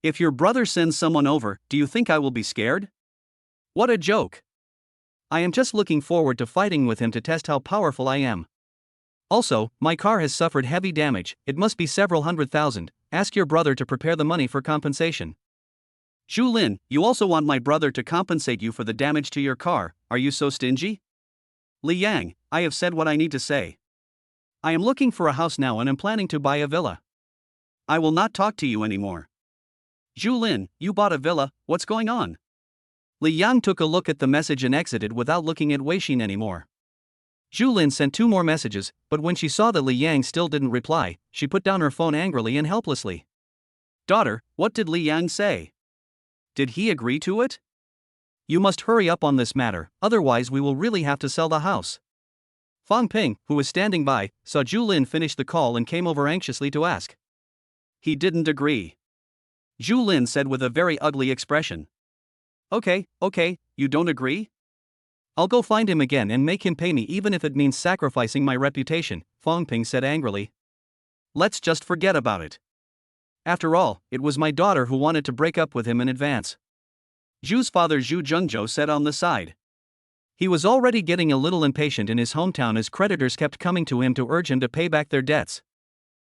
If your brother sends someone over, do you think I will be scared? What a joke. I am just looking forward to fighting with him to test how powerful I am. Also, my car has suffered heavy damage, it must be several 100,000, ask your brother to prepare the money for compensation. Zhu Lin, you also want my brother to compensate you for the damage to your car, are you so stingy? Li Yang, I have said what I need to say. I am looking for a house now and am planning to buy a villa. I will not talk to you anymore. Zhu Lin, you bought a villa, what's going on? Li Yang took a look at the message and exited without looking at Weixin anymore. Zhu Lin sent 2 more messages, but when she saw that Li Yang still didn't reply, she put down her phone angrily and helplessly. Daughter, what did Li Yang say? Did he agree to it? You must hurry up on this matter, otherwise we will really have to sell the house. Fang Ping, who was standing by, saw Zhu Lin finish the call and came over anxiously to ask. He didn't agree. Zhu Lin said with a very ugly expression. Okay, you don't agree? I'll go find him again and make him pay me even if it means sacrificing my reputation, Fang Ping said angrily. Let's just forget about it. After all, it was my daughter who wanted to break up with him in advance. Zhu's father Zhu Zhengzhou said on the side. He was already getting a little impatient in his hometown as creditors kept coming to him to urge him to pay back their debts.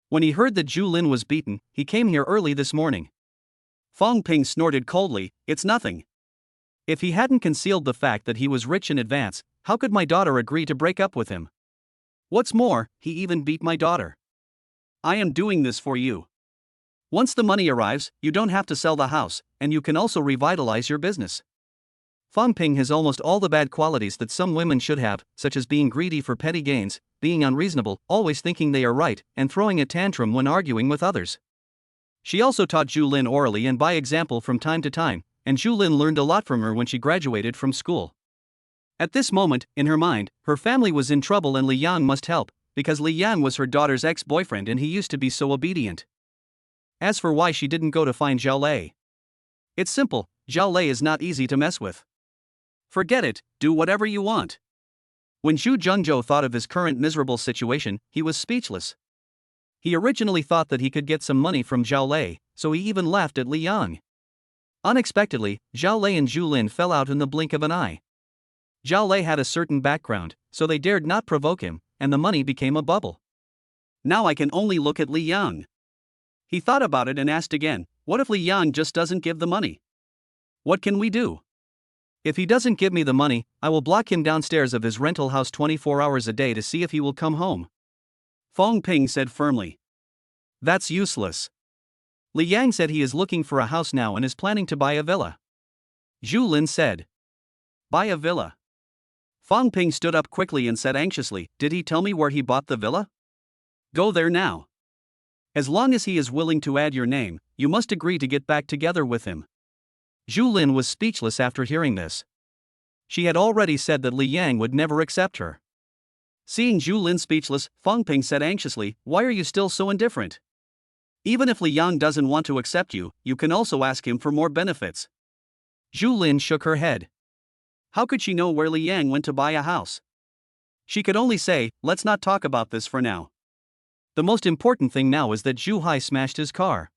When he heard that Zhu Lin was beaten, he came here early this morning. Fang Ping snorted coldly, it's nothing. If he hadn't concealed the fact that he was rich in advance, how could my daughter agree to break up with him? What's more, he even beat my daughter. I am doing this for you. Once the money arrives, you don't have to sell the house, and you can also revitalize your business. Fang Ping has almost all the bad qualities that some women should have, such as being greedy for petty gains, being unreasonable, always thinking they are right, and throwing a tantrum when arguing with others. She also taught Zhu Lin orally and by example from time to time, and Zhu Lin learned a lot from her when she graduated from school. At this moment, in her mind, her family was in trouble and Li Yang must help, because Li Yang was her daughter's ex-boyfriend and he used to be so obedient. As for why she didn't go to find Xiao Lei. It's simple, Xiao Lei is not easy to mess with. Forget it, do whatever you want. When Zhu Zhengzhou thought of his current miserable situation, he was speechless. He originally thought that he could get some money from Xiao Lei, so he even laughed at Li Yang. Unexpectedly, Xiao Lei and Zhu Lin fell out in the blink of an eye. Xiao Lei had a certain background, so they dared not provoke him, and the money became a bubble. Now I can only look at Li Yang. He thought about it and asked again, what if Li Yang just doesn't give the money? What can we do? If he doesn't give me the money, I will block him downstairs of his rental house 24 hours a day to see if he will come home. Fang Ping said firmly. That's useless. Li Yang said he is looking for a house now and is planning to buy a villa. Zhu Lin said. Buy a villa. Fang Ping stood up quickly and said anxiously, did he tell me where he bought the villa? Go there now. As long as he is willing to add your name, you must agree to get back together with him. Zhu Lin was speechless after hearing this. She had already said that Li Yang would never accept her. Seeing Zhu Lin speechless, Fang Ping said anxiously, "Why are you still so indifferent? Even if Li Yang doesn't want to accept you, you can also ask him for more benefits." Zhu Lin shook her head. How could she know where Li Yang went to buy a house? She could only say, "Let's not talk about this for now. The most important thing now is that Zhu Hai smashed his car."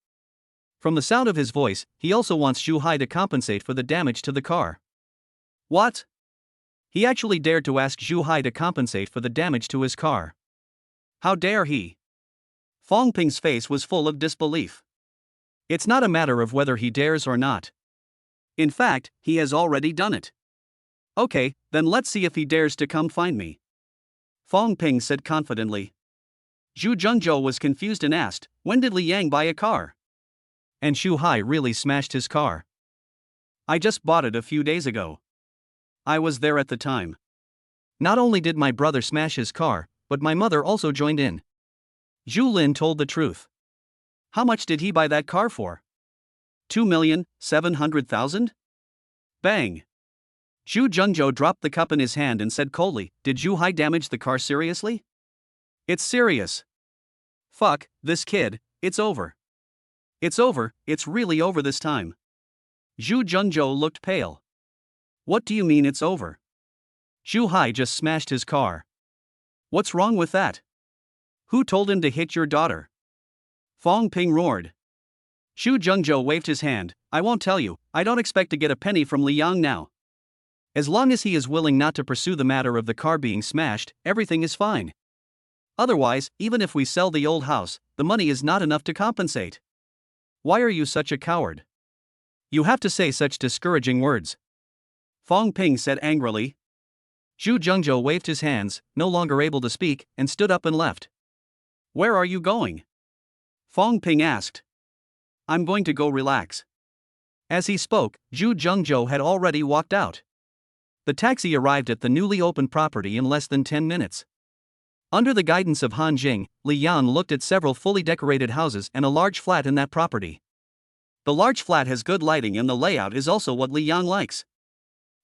From the sound of his voice, he also wants Zhu Hai to compensate for the damage to the car. What? He actually dared to ask Zhu Hai to compensate for the damage to his car. How dare he? Fang Ping's face was full of disbelief. It's not a matter of whether he dares or not. In fact, he has already done it. Okay, then let's see if he dares to come find me. Fang Ping said confidently. Zhu Zhengzhou was confused and asked, when did Li Yang buy a car? And Zhu Hai really smashed his car. I just bought it a few days ago. I was there at the time. Not only did my brother smash his car, but my mother also joined in. Zhu Lin told the truth. How much did he buy that car for? 2,700,000? Bang! Zhu Zhengzhou dropped the cup in his hand and said coldly, did Zhu Hai damage the car seriously? It's serious. Fuck, this kid, it's over. It's over, it's really over this time. Zhu Zhengzhou looked pale. What do you mean it's over? Zhu Hai just smashed his car. What's wrong with that? Who told him to hit your daughter? Fang Ping roared. Zhu Zhengzhou waved his hand, I won't tell you, I don't expect to get a penny from Li Yang now. As long as he is willing not to pursue the matter of the car being smashed, everything is fine. Otherwise, even if we sell the old house, the money is not enough to compensate. Why are you such a coward? You have to say such discouraging words. Fang Ping said angrily. Zhu Zhengzhou waved his hands, no longer able to speak, and stood up and left. Where are you going? Fang Ping asked. I'm going to go relax. As he spoke, Zhu Zhengzhou had already walked out. The taxi arrived at the newly opened property in less than 10 minutes. Under the guidance of Han Jing, Li Yan looked at several fully decorated houses and a large flat in that property. The large flat has good lighting and the layout is also what Li Yang likes.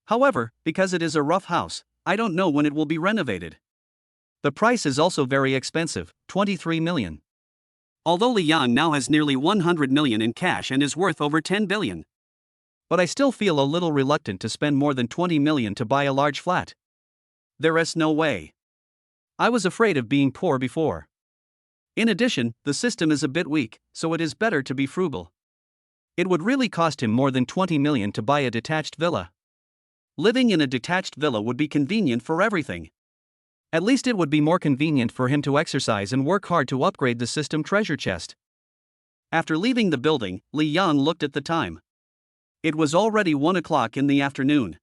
However, because it is a rough house, I don't know when it will be renovated. The price is also very expensive, 23 million. Although Li Yang now has nearly 100 million in cash and is worth over 10 billion. But I still feel a little reluctant to spend more than 20 million to buy a large flat. There is no way. I was afraid of being poor before. In addition, the system is a bit weak, so it is better to be frugal. It would really cost him more than 20 million to buy a detached villa. Living in a detached villa would be convenient for everything. At least it would be more convenient for him to exercise and work hard to upgrade the system treasure chest. After leaving the building, Li Yang looked at the time. It was already 1 o'clock in the afternoon.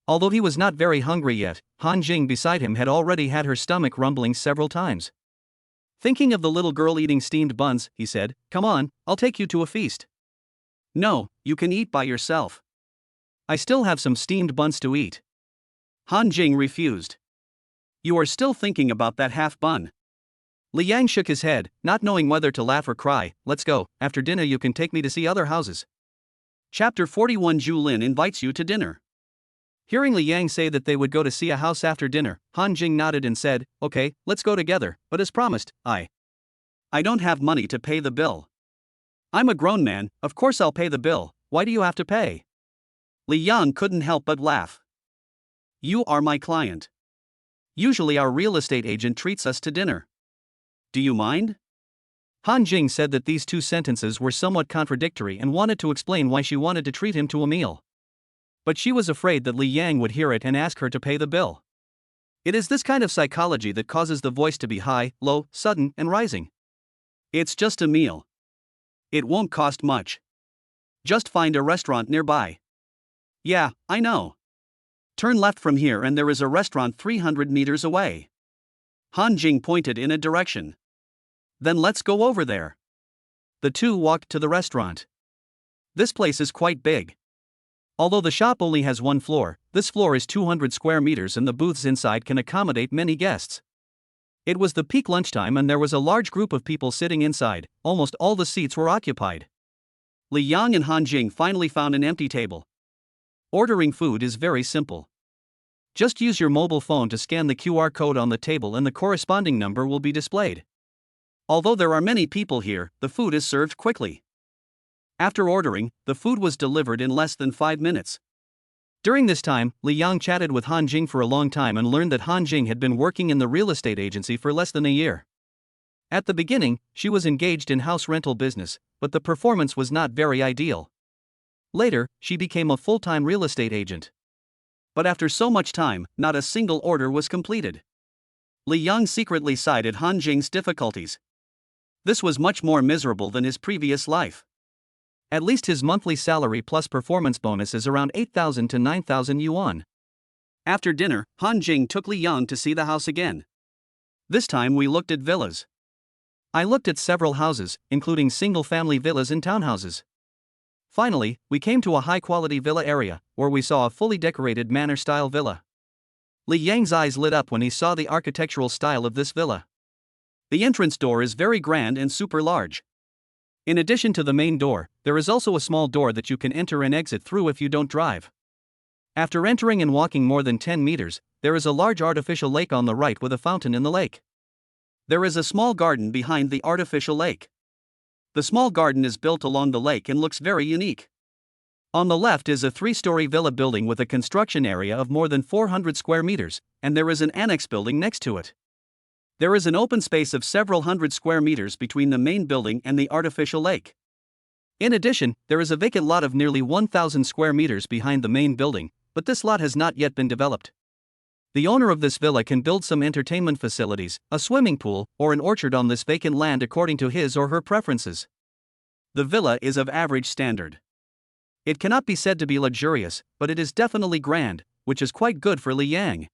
Although he was not very hungry yet, Han Jing beside him had already had her stomach rumbling several times. Thinking of the little girl eating steamed buns, he said, come on, I'll take you to a feast. No, you can eat by yourself. I still have some steamed buns to eat. Han Jing refused. You are still thinking about that half bun. Li Yang shook his head, not knowing whether to laugh or cry. Let's go, after dinner you can take me to see other houses. Chapter 41 Zhu Lin invites you to dinner. Hearing Li Yang say that they would go to see a house after dinner, Han Jing nodded and said, okay, let's go together, but as promised, I don't have money to pay the bill. I'm a grown man, of course I'll pay the bill, why do you have to pay? Li Yang couldn't help but laugh. You are my client. Usually our real estate agent treats us to dinner. Do you mind? Han Jing said that these two sentences were somewhat contradictory and wanted to explain why she wanted to treat him to a meal. But she was afraid that Li Yang would hear it and ask her to pay the bill. It is this kind of psychology that causes the voice to be high, low, sudden, and rising. It's just a meal. It won't cost much. Just find a restaurant nearby. Yeah, I know. Turn left from here and there is a restaurant 300 meters away. Han Jing pointed in a direction. Then let's go over there. The two walked to the restaurant. This place is quite big. Although the shop only has one floor, this floor is 200 square meters and the booths inside can accommodate many guests. It was the peak lunchtime and there was a large group of people sitting inside, almost all the seats were occupied. Li Yang and Han Jing finally found an empty table. Ordering food is very simple. Just use your mobile phone to scan the QR code on the table and the corresponding number will be displayed. Although there are many people here, the food is served quickly. After ordering, the food was delivered in less than 5 minutes. During this time, Li Yang chatted with Han Jing for a long time and learned that Han Jing had been working in the real estate agency for less than a year. At the beginning, she was engaged in house rental business, but the performance was not very ideal. Later, she became a full-time real estate agent. But after so much time, not a single order was completed. Li Yang secretly sighed at Han Jing's difficulties. This was much more miserable than his previous life. At least his monthly salary plus performance bonus is around 8,000 to 9,000 yuan. After dinner, Han Jing took Li Yang to see the house again. This time we looked at villas. I looked at several houses, including single-family villas and townhouses. Finally, we came to a high-quality villa area, where we saw a fully decorated manor-style villa. Li Yang's eyes lit up when he saw the architectural style of this villa. The entrance door is very grand and super large. In addition to the main door, there is also a small door that you can enter and exit through if you don't drive. After entering and walking more than 10 meters, there is a large artificial lake on the right with a fountain in the lake. There is a small garden behind the artificial lake. The small garden is built along the lake and looks very unique. On the left is a 3-story villa building with a construction area of more than 400 square meters, and there is an annex building next to it. There is an open space of several hundred square meters between the main building and the artificial lake. In addition, there is a vacant lot of nearly 1,000 square meters behind the main building, but this lot has not yet been developed. The owner of this villa can build some entertainment facilities, a swimming pool, or an orchard on this vacant land according to his or her preferences. The villa is of average standard. It cannot be said to be luxurious, but it is definitely grand, which is quite good for Li Yang.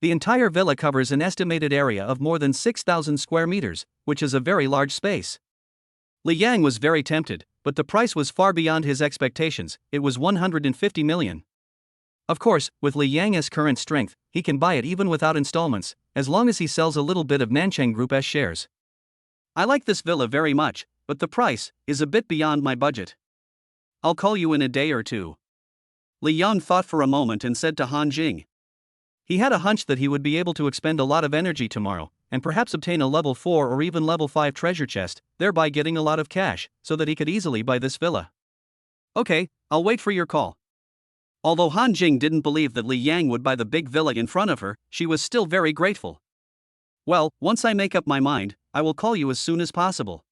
The entire villa covers an estimated area of more than 6,000 square meters, which is a very large space. Li Yang was very tempted, but the price was far beyond his expectations. It was 150 million. Of course, with Li Yang's current strength, he can buy it even without installments, as long as he sells a little bit of Nanchang Group S shares. I like this villa very much, but the price is a bit beyond my budget. I'll call you in a day or two. Li Yang thought for a moment and said to Han Jing. He had a hunch that he would be able to expend a lot of energy tomorrow, and perhaps obtain a level 4 or even level 5 treasure chest, thereby getting a lot of cash, so that he could easily buy this villa. Okay, I'll wait for your call. Although Han Jing didn't believe that Li Yang would buy the big villa in front of her, she was still very grateful. Well, once I make up my mind, I will call you as soon as possible.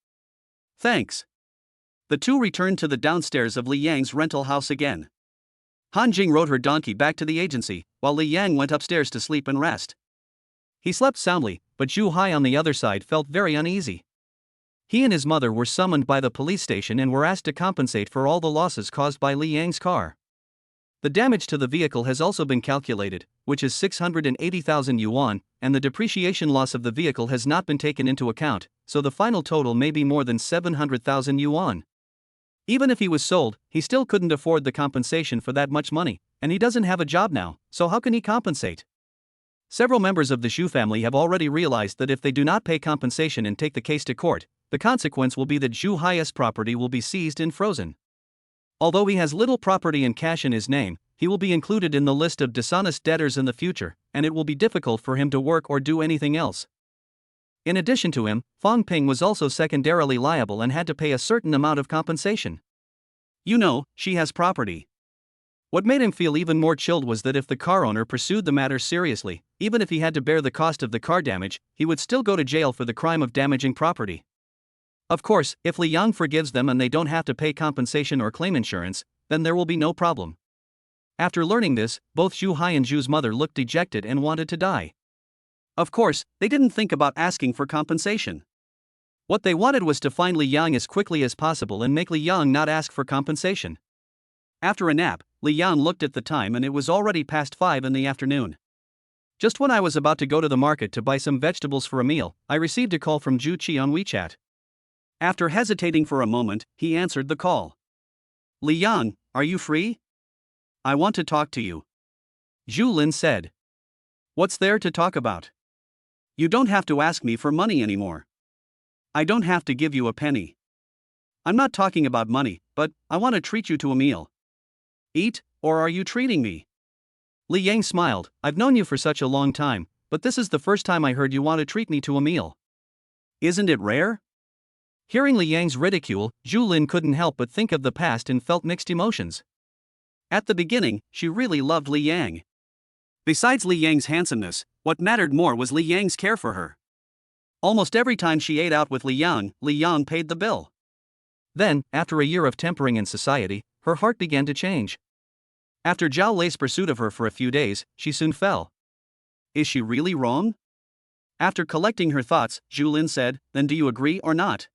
Thanks. The two returned to the downstairs of Li Yang's rental house again. Han Jing rode her donkey back to the agency, while Li Yang went upstairs to sleep and rest. He slept soundly, but Zhu Hai on the other side felt very uneasy. He and his mother were summoned by the police station and were asked to compensate for all the losses caused by Li Yang's car. The damage to the vehicle has also been calculated, which is 680,000 yuan, and the depreciation loss of the vehicle has not been taken into account, so the final total may be more than 700,000 yuan. Even if he was sold, he still couldn't afford the compensation for that much money, and he doesn't have a job now, so how can he compensate? Several members of the Xu family have already realized that if they do not pay compensation and take the case to court, the consequence will be that Zhu Hai's property will be seized and frozen. Although he has little property and cash in his name, he will be included in the list of dishonest debtors in the future, and it will be difficult for him to work or do anything else. In addition to him, Fang Ping was also secondarily liable and had to pay a certain amount of compensation. You know, she has property. What made him feel even more chilled was that if the car owner pursued the matter seriously, even if he had to bear the cost of the car damage, he would still go to jail for the crime of damaging property. Of course, if Li Yang forgives them and they don't have to pay compensation or claim insurance, then there will be no problem. After learning this, both Zhu Hai and Zhu's mother looked dejected and wanted to die. Of course, they didn't think about asking for compensation. What they wanted was to find Li Yang as quickly as possible and make Li Yang not ask for compensation. After a nap, Li Yang looked at the time and it was already past 5 in the afternoon. Just when I was about to go to the market to buy some vegetables for a meal, I received a call from Zhu Qi on WeChat. After hesitating for a moment, he answered the call. Li Yang, are you free? I want to talk to you. Zhu Lin said. What's there to talk about? You don't have to ask me for money anymore. I don't have to give you a penny. I'm not talking about money, but I want to treat you to a meal. Eat, or are you treating me? Li Yang smiled. I've known you for such a long time, but this is the first time I heard you want to treat me to a meal. Isn't it rare? Hearing Li Yang's ridicule, Zhu Lin couldn't help but think of the past and felt mixed emotions. At the beginning, she really loved Li Yang. Besides Li Yang's handsomeness, what mattered more was Li Yang's care for her. Almost every time she ate out with Li Yang paid the bill. Then, after a year of tempering in society, her heart began to change. After Zhao Lei's pursuit of her for a few days, she soon fell. Is she really wrong? After collecting her thoughts, Zhu Lin said, then do you agree or not?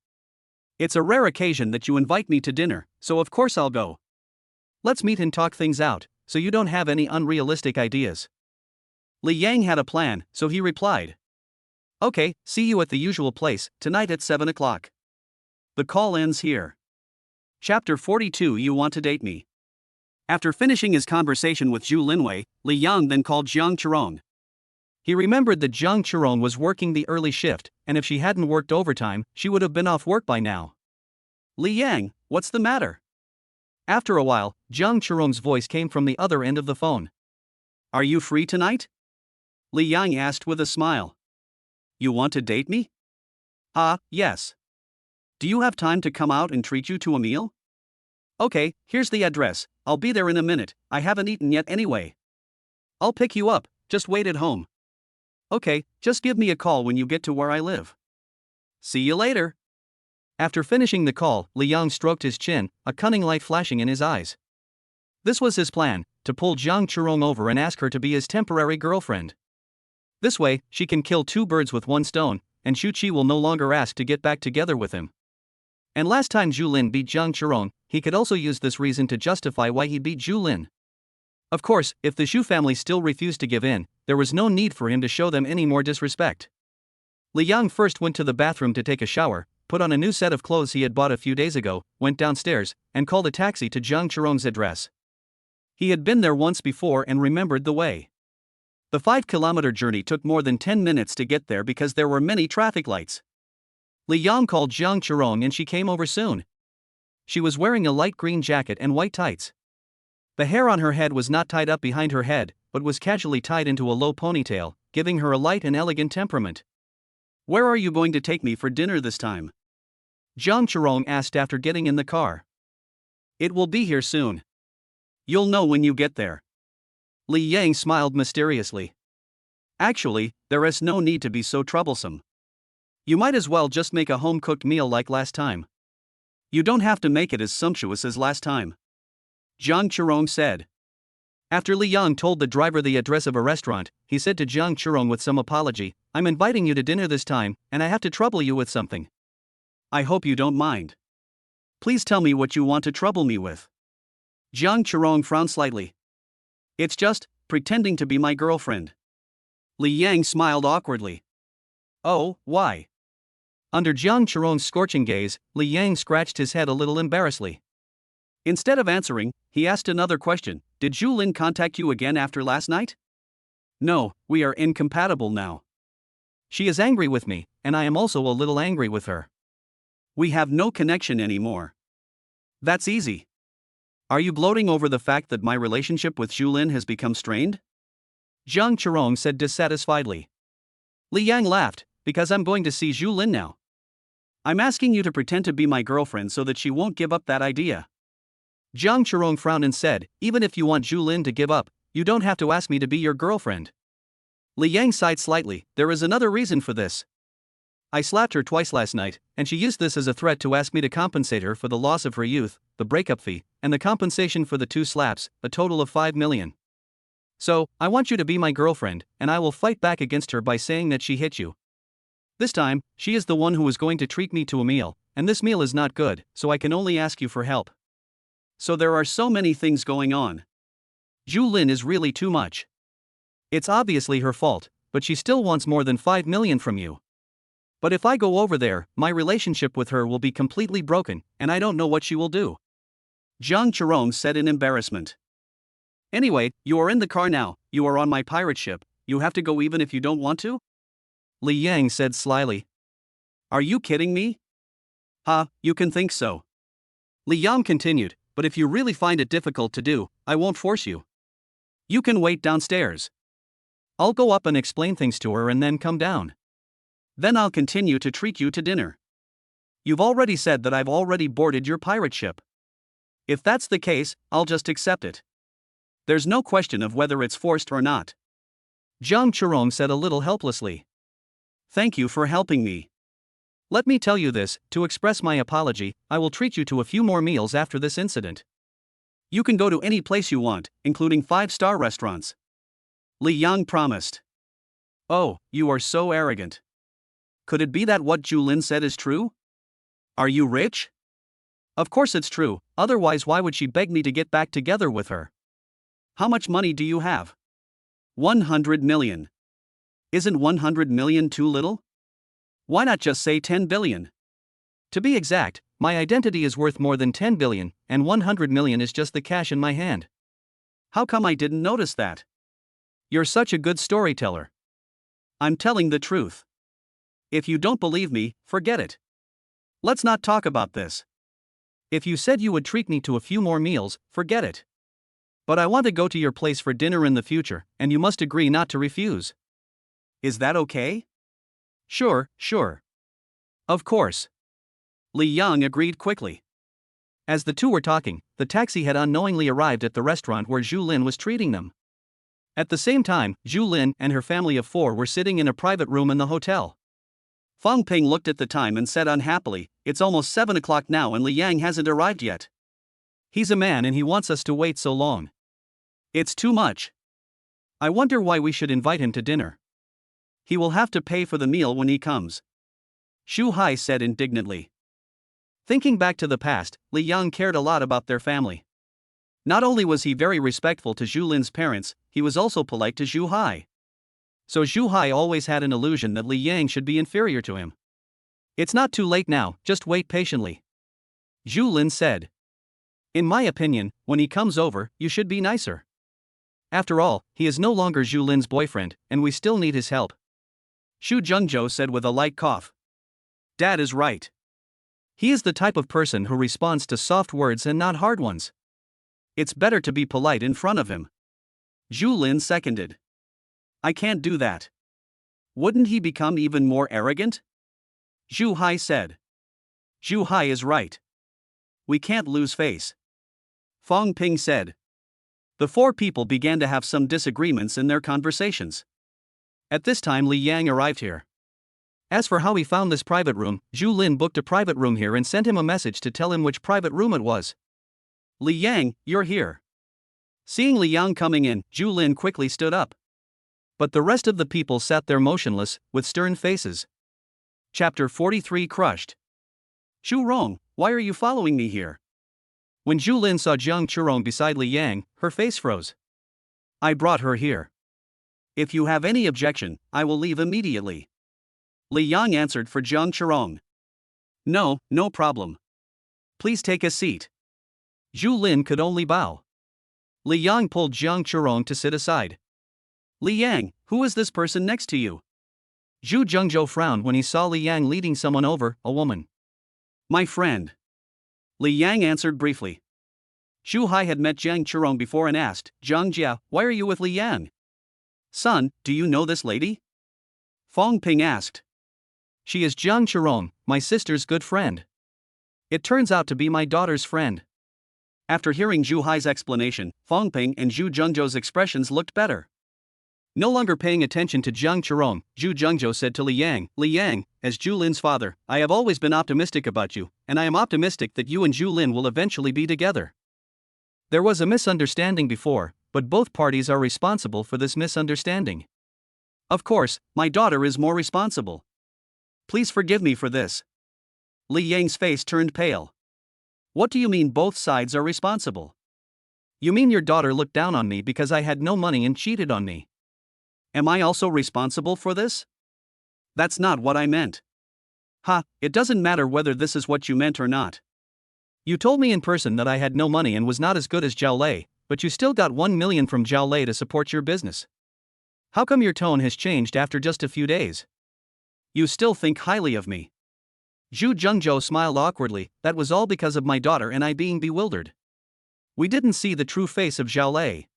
It's a rare occasion that you invite me to dinner, so of course I'll go. Let's meet and talk things out, so you don't have any unrealistic ideas. Li Yang had a plan, so he replied. Okay, see you at the usual place, tonight at 7 o'clock. The call ends here. Chapter 42. You want to date me? After finishing his conversation with Zhu Linwei, Li Yang then called Jiang Chirong. He remembered that Jiang Chirong was working the early shift, and if she hadn't worked overtime, she would have been off work by now. Li Yang, what's the matter? After a while, Jiang Chirong's voice came from the other end of the phone. Are you free tonight? Li Yang asked with a smile. You want to date me? Yes. Do you have time to come out and treat you to a meal? Okay, here's the address, I'll be there in a minute, I haven't eaten yet anyway. I'll pick you up, just wait at home. Okay, just give me a call when you get to where I live. See you later. After finishing the call, Li Yang stroked his chin, a cunning light flashing in his eyes. This was his plan, to pull Jiang Chirong over and ask her to be his temporary girlfriend. This way, she can kill two birds with one stone, and Xu Qi will no longer ask to get back together with him. And last time Zhu Lin beat Jiang Chirong, he could also use this reason to justify why he beat Zhu Lin. Of course, if the Xu family still refused to give in, there was no need for him to show them any more disrespect. Li Yang first went to the bathroom to take a shower, put on a new set of clothes he had bought a few days ago, went downstairs, and called a taxi to Jiang Chirong's address. He had been there once before and remembered the way. The 5-kilometer journey took more than 10 minutes to get there because there were many traffic lights. Li Yang called Jiang Chirong and she came over soon. She was wearing a light green jacket and white tights. The hair on her head was not tied up behind her head, but was casually tied into a low ponytail, giving her a light and elegant temperament. Where are you going to take me for dinner this time? Jiang Chirong asked after getting in the car. It will be here soon. You'll know when you get there. Li Yang smiled mysteriously. Actually, there is no need to be so troublesome. You might as well just make a home-cooked meal like last time. You don't have to make it as sumptuous as last time. Jiang Chirong said. After Li Yang told the driver the address of a restaurant, he said to Jiang Chirong with some apology, I'm inviting you to dinner this time, and I have to trouble you with something. I hope you don't mind. Please tell me what you want to trouble me with. Jiang Chirong frowned slightly. It's just, pretending to be my girlfriend. Li Yang smiled awkwardly. Oh, why? Under Jiang Chirong's scorching gaze, Li Yang scratched his head a little embarrassedly. Instead of answering, he asked another question. Did Zhu Lin contact you again after last night? No, we are incompatible now. She is angry with me, and I am also a little angry with her. We have no connection anymore. That's easy. Are you gloating over the fact that my relationship with Zhu Lin has become strained? Jiang Chirong said dissatisfiedly. Li Yang laughed, because I'm going to see Zhu Lin now. I'm asking you to pretend to be my girlfriend so that she won't give up that idea. Jiang Chirong frowned and said, even if you want Zhu Lin to give up, you don't have to ask me to be your girlfriend. Li Yang sighed slightly. There is another reason for this. I slapped her twice last night, and she used this as a threat to ask me to compensate her for the loss of her youth, the breakup fee, and the compensation for the 2 slaps, a total of 5 million. So, I want you to be my girlfriend, and I will fight back against her by saying that she hit you. This time, she is the one who is going to treat me to a meal, and this meal is not good, so I can only ask you for help. So there are so many things going on. Zhu Lin is really too much. It's obviously her fault, but she still wants more than 5 million from you. But if I go over there, my relationship with her will be completely broken, and I don't know what she will do. Jiang Chirong said in embarrassment. Anyway, you are in the car now, you are on my pirate ship, you have to go even if you don't want to? Li Yang said slyly. Are you kidding me? You can think so. Li Yang continued, but if you really find it difficult to do, I won't force you. You can wait downstairs. I'll go up and explain things to her and then come down. Then I'll continue to treat you to dinner. You've already said that I've already boarded your pirate ship. If that's the case, I'll just accept it. There's no question of whether it's forced or not. Zhang Chirong said a little helplessly. Thank you for helping me. Let me tell you this, to express my apology, I will treat you to a few more meals after this incident. You can go to any place you want, including 5-star restaurants. Li Yang promised. Oh, you are so arrogant. Could it be that what Julin said is true? Are you rich? Of course it's true, otherwise why would she beg me to get back together with her? How much money do you have? 100 million. Isn't 100 million too little? Why not just say 10 billion? To be exact, my identity is worth more than 10 billion, and 100 million is just the cash in my hand. How come I didn't notice that? You're such a good storyteller. I'm telling the truth. If you don't believe me, forget it. Let's not talk about this. If you said you would treat me to a few more meals, forget it. But I want to go to your place for dinner in the future, and you must agree not to refuse. Is that okay? Sure. Of course. Li Yang agreed quickly. As the two were talking, the taxi had unknowingly arrived at the restaurant where Zhu Lin was treating them. At the same time, Zhu Lin and her family of 4 were sitting in a private room in the hotel. Fang Ping looked at the time and said unhappily, "It's almost 7 o'clock now and Li Yang hasn't arrived yet. He's a man and he wants us to wait so long. It's too much. I wonder why we should invite him to dinner. He will have to pay for the meal when he comes." Shu Hai said indignantly. Thinking back to the past, Li Yang cared a lot about their family. Not only was he very respectful to Zhu Lin's parents, he was also polite to Zhu Hai. So Zhu Hai always had an illusion that Li Yang should be inferior to him. It's not too late now, just wait patiently. Zhu Lin said. In my opinion, when he comes over, you should be nicer. After all, he is no longer Zhu Lin's boyfriend, and we still need his help. Xu Zhengzhou said with a light cough. Dad is right. He is the type of person who responds to soft words and not hard ones. It's better to be polite in front of him. Zhu Lin seconded. I can't do that. Wouldn't he become even more arrogant? Zhu Hai said. Zhu Hai is right. We can't lose face. Fang Ping said. The 4 people began to have some disagreements in their conversations. At this time Li Yang arrived here. As for how he found this private room, Zhu Lin booked a private room here and sent him a message to tell him which private room it was. Li Yang, you're here. Seeing Li Yang coming in, Zhu Lin quickly stood up. But the rest of the people sat there motionless, with stern faces. Chapter 43 Crushed. Zhu Rong, why are you following me here? When Zhu Lin saw Zhang Chirong beside Li Yang, her face froze. I brought her here. If you have any objection, I will leave immediately. Li Yang answered for Zhang Chirong. No problem. Please take a seat. Zhu Lin could only bow. Li Yang pulled Zhang Chirong to sit aside. Li Yang, who is this person next to you? Zhu Zhengzhou frowned when he saw Li Yang leading someone over, a woman. My friend. Li Yang answered briefly. Zhu Hai had met Zhang Chirong before and asked, Zhang Jia, why are you with Li Yang? Son, do you know this lady? Fang Ping asked. She is Zhang Chirong, my sister's good friend. It turns out to be my daughter's friend. After hearing Zhu Hai's explanation, Fang Ping and Zhu Zhengzhou's expressions looked better. No longer paying attention to Zhang Chirong, Zhu Zhengzhou said to Li Yang, as Zhu Lin's father, I have always been optimistic about you, and I am optimistic that you and Zhu Lin will eventually be together. There was a misunderstanding before, but both parties are responsible for this misunderstanding. Of course, my daughter is more responsible. Please forgive me for this. Li Yang's face turned pale. What do you mean both sides are responsible? You mean your daughter looked down on me because I had no money and cheated on me? Am I also responsible for this? That's not what I meant. It doesn't matter whether this is what you meant or not. You told me in person that I had no money and was not as good as Zhao Lei, but you still got 1 million from Zhao Lei to support your business. How come your tone has changed after just a few days? You still think highly of me. Zhu Zhengzhou smiled awkwardly, that was all because of my daughter and I being bewildered. We didn't see the true face of Zhao Lei.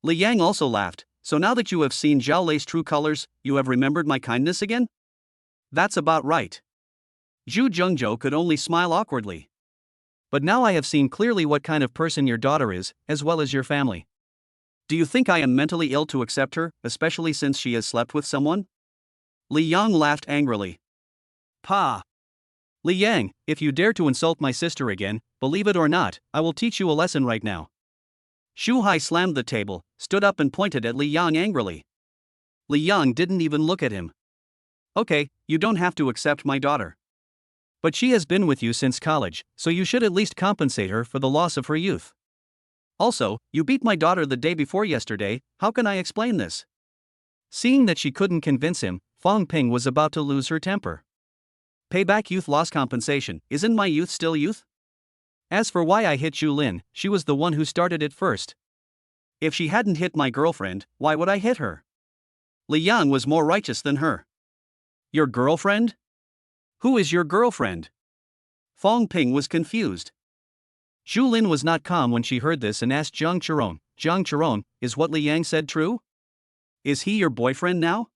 Li Yang also laughed. So now that you have seen Xiao Lei's true colors, you have remembered my kindness again? That's about right. Zhu Zhengzhou could only smile awkwardly. But now I have seen clearly what kind of person your daughter is, as well as your family. Do you think I am mentally ill to accept her, especially since she has slept with someone? Li Yang laughed angrily. Pa! Li Yang, if you dare to insult my sister again, believe it or not, I will teach you a lesson right now. Shu Hai slammed the table, stood up and pointed at Li Yang angrily. Li Yang didn't even look at him. Okay, you don't have to accept my daughter. But she has been with you since college, so you should at least compensate her for the loss of her youth. Also, you beat my daughter the day before yesterday, how can I explain this? Seeing that she couldn't convince him, Fong Ping was about to lose her temper. Pay back youth loss compensation, isn't my youth still youth? As for why I hit Zhu Lin, she was the one who started it first. If she hadn't hit my girlfriend, why would I hit her? Li Yang was more righteous than her. Your girlfriend? Who is your girlfriend? Fong Ping was confused. Zhu Lin was not calm when she heard this and asked Zhang Qiron, is what Li Yang said true? Is he your boyfriend now?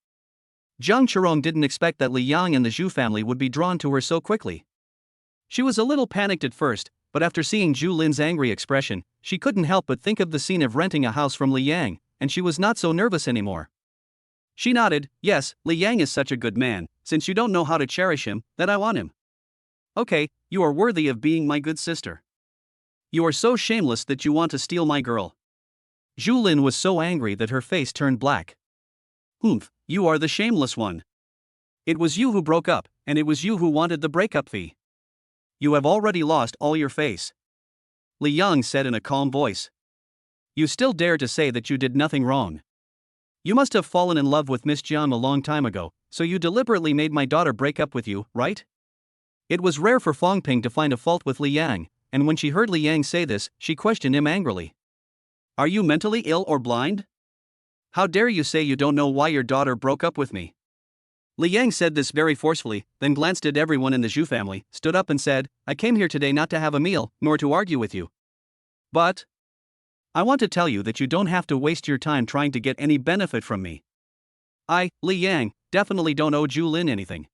Zhang Qiron didn't expect that Li Yang and the Zhu family would be drawn to her so quickly. She was a little panicked at first, but after seeing Zhu Lin's angry expression, she couldn't help but think of the scene of renting a house from Li Yang, and she was not so nervous anymore. She nodded, yes, Li Yang is such a good man, since you don't know how to cherish him, that I want him. Okay, you are worthy of being my good sister. You are so shameless that you want to steal my girl. Zhu Lin was so angry that her face turned black. Humph, you are the shameless one. It was you who broke up, and it was you who wanted the breakup fee. You have already lost all your face. Li Yang said in a calm voice. You still dare to say that you did nothing wrong. You must have fallen in love with Miss Jiang a long time ago, so you deliberately made my daughter break up with you, right? It was rare for Fong Ping to find a fault with Li Yang, and when she heard Li Yang say this, she questioned him angrily. Are you mentally ill or blind? How dare you say you don't know why your daughter broke up with me? Li Yang said this very forcefully, then glanced at everyone in the Zhu family, stood up and said, I came here today not to have a meal, nor to argue with you. But I want to tell you that you don't have to waste your time trying to get any benefit from me. I, Li Yang, definitely don't owe Zhu Lin anything.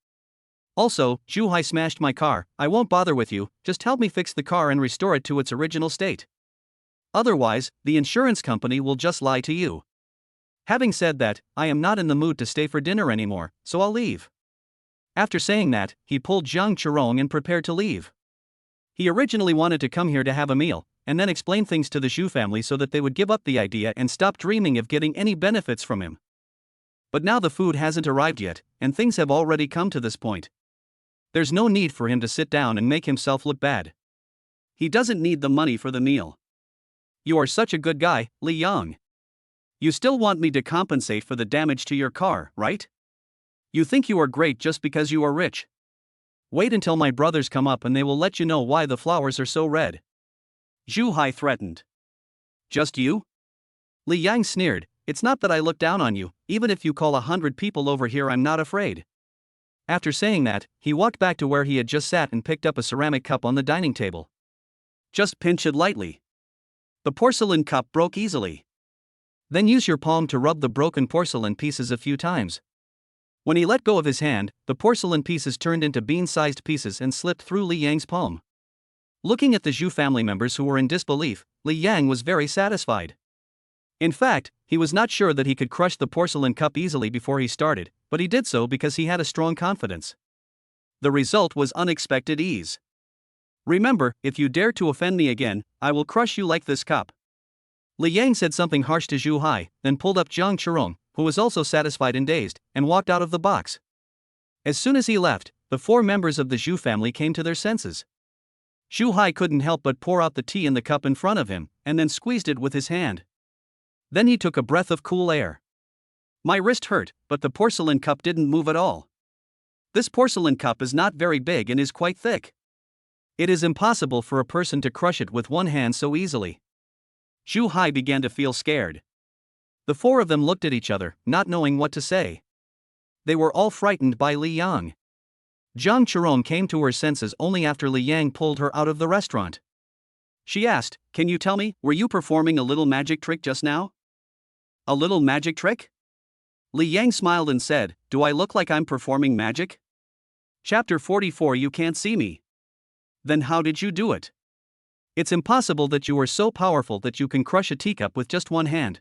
Also, Zhu Hai smashed my car, I won't bother with you, just help me fix the car and restore it to its original state. Otherwise, the insurance company will just lie to you. Having said that, I am not in the mood to stay for dinner anymore, so I'll leave. After saying that, he pulled Zhang Qiron and prepared to leave. He originally wanted to come here to have a meal, and then explain things to the Zhu family so that they would give up the idea and stop dreaming of getting any benefits from him. But now the food hasn't arrived yet, and things have already come to this point. There's no need for him to sit down and make himself look bad. He doesn't need the money for the meal. You are such a good guy, Li Yang. You still want me to compensate for the damage to your car, right? You think you are great just because you are rich. Wait until my brothers come up and they will let you know why the flowers are so red. Zhu Hai threatened. Just you? Li Yang sneered, it's not that I look down on you, even if you call 100 people over here I'm not afraid. After saying that, he walked back to where he had just sat and picked up a ceramic cup on the dining table. Just pinch it lightly. The porcelain cup broke easily. Then use your palm to rub the broken porcelain pieces a few times. When he let go of his hand, the porcelain pieces turned into bean-sized pieces and slipped through Li Yang's palm. Looking at the Zhu family members who were in disbelief, Li Yang was very satisfied. In fact, he was not sure that he could crush the porcelain cup easily before he started, but he did so because he had a strong confidence. The result was unexpected ease. Remember, if you dare to offend me again, I will crush you like this cup. Li Yang said something harsh to Zhu Hai, then pulled up Zhang Qiron, who was also satisfied and dazed, and walked out of the box. As soon as he left, the 4 members of the Zhu family came to their senses. Zhu Hai couldn't help but pour out the tea in the cup in front of him, and then squeezed it with his hand. Then he took a breath of cool air. My wrist hurt, but the porcelain cup didn't move at all. This porcelain cup is not very big and is quite thick. It is impossible for a person to crush it with one hand so easily. Zhu Hai began to feel scared. The 4 of them looked at each other, not knowing what to say. They were all frightened by Li Yang. Zhang Qiron came to her senses only after Li Yang pulled her out of the restaurant. She asked, can you tell me, were you performing a little magic trick just now? A little magic trick? Li Yang smiled and said, do I look like I'm performing magic? Chapter 44 You can't see me. Then how did you do it? It's impossible that you are so powerful that you can crush a teacup with just one hand.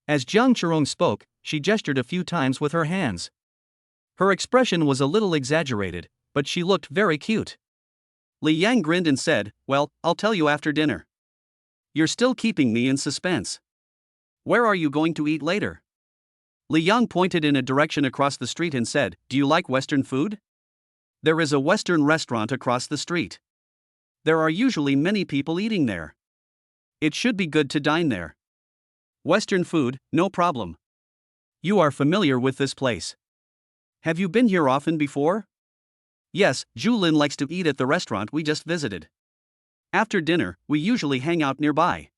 As Jiang Chirong spoke, she gestured a few times with her hands. Her expression was a little exaggerated, but she looked very cute. Li Yang grinned and said, well, I'll tell you after dinner. You're still keeping me in suspense. Where are you going to eat later? Li Yang pointed in a direction across the street and said, do you like Western food? There is a Western restaurant across the street. There are usually many people eating there. It should be good to dine there. Western food, no problem. You are familiar with this place. Have you been here often before? Yes, Julin likes to eat at the restaurant we just visited. After dinner, we usually hang out nearby.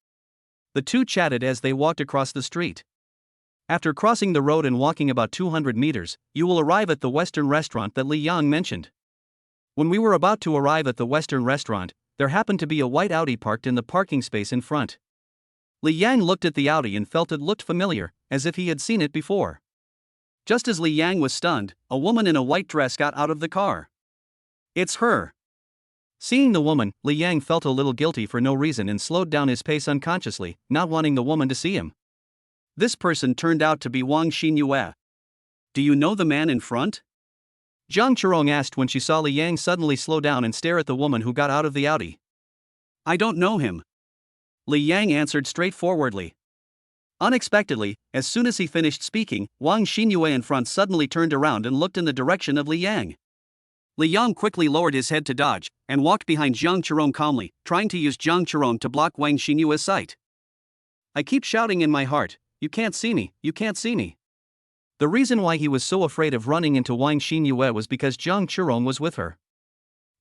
The two chatted as they walked across the street. After crossing the road and walking about 200 meters, you will arrive at the Western restaurant that Li Yang mentioned. When we were about to arrive at the Western restaurant, there happened to be a white Audi parked in the parking space in front. Li Yang looked at the Audi and felt it looked familiar, as if he had seen it before. Just as Li Yang was stunned, a woman in a white dress got out of the car. It's her. Seeing the woman, Li Yang felt a little guilty for no reason and slowed down his pace unconsciously, not wanting the woman to see him. This person turned out to be Wang Xinyue. Do you know the man in front? Jiang Chirong asked when she saw Li Yang suddenly slow down and stare at the woman who got out of the Audi. I don't know him. Li Yang answered straightforwardly. Unexpectedly, as soon as he finished speaking, Wang Xinyue in front suddenly turned around and looked in the direction of Li Yang. Li Yang quickly lowered his head to dodge, and walked behind Jiang Chirong calmly, trying to use Jiang Chirong to block Wang Xinyue's sight. I keep shouting in my heart, you can't see me, you can't see me. The reason why he was so afraid of running into Wang Xinyue was because Jiang Chirong was with her.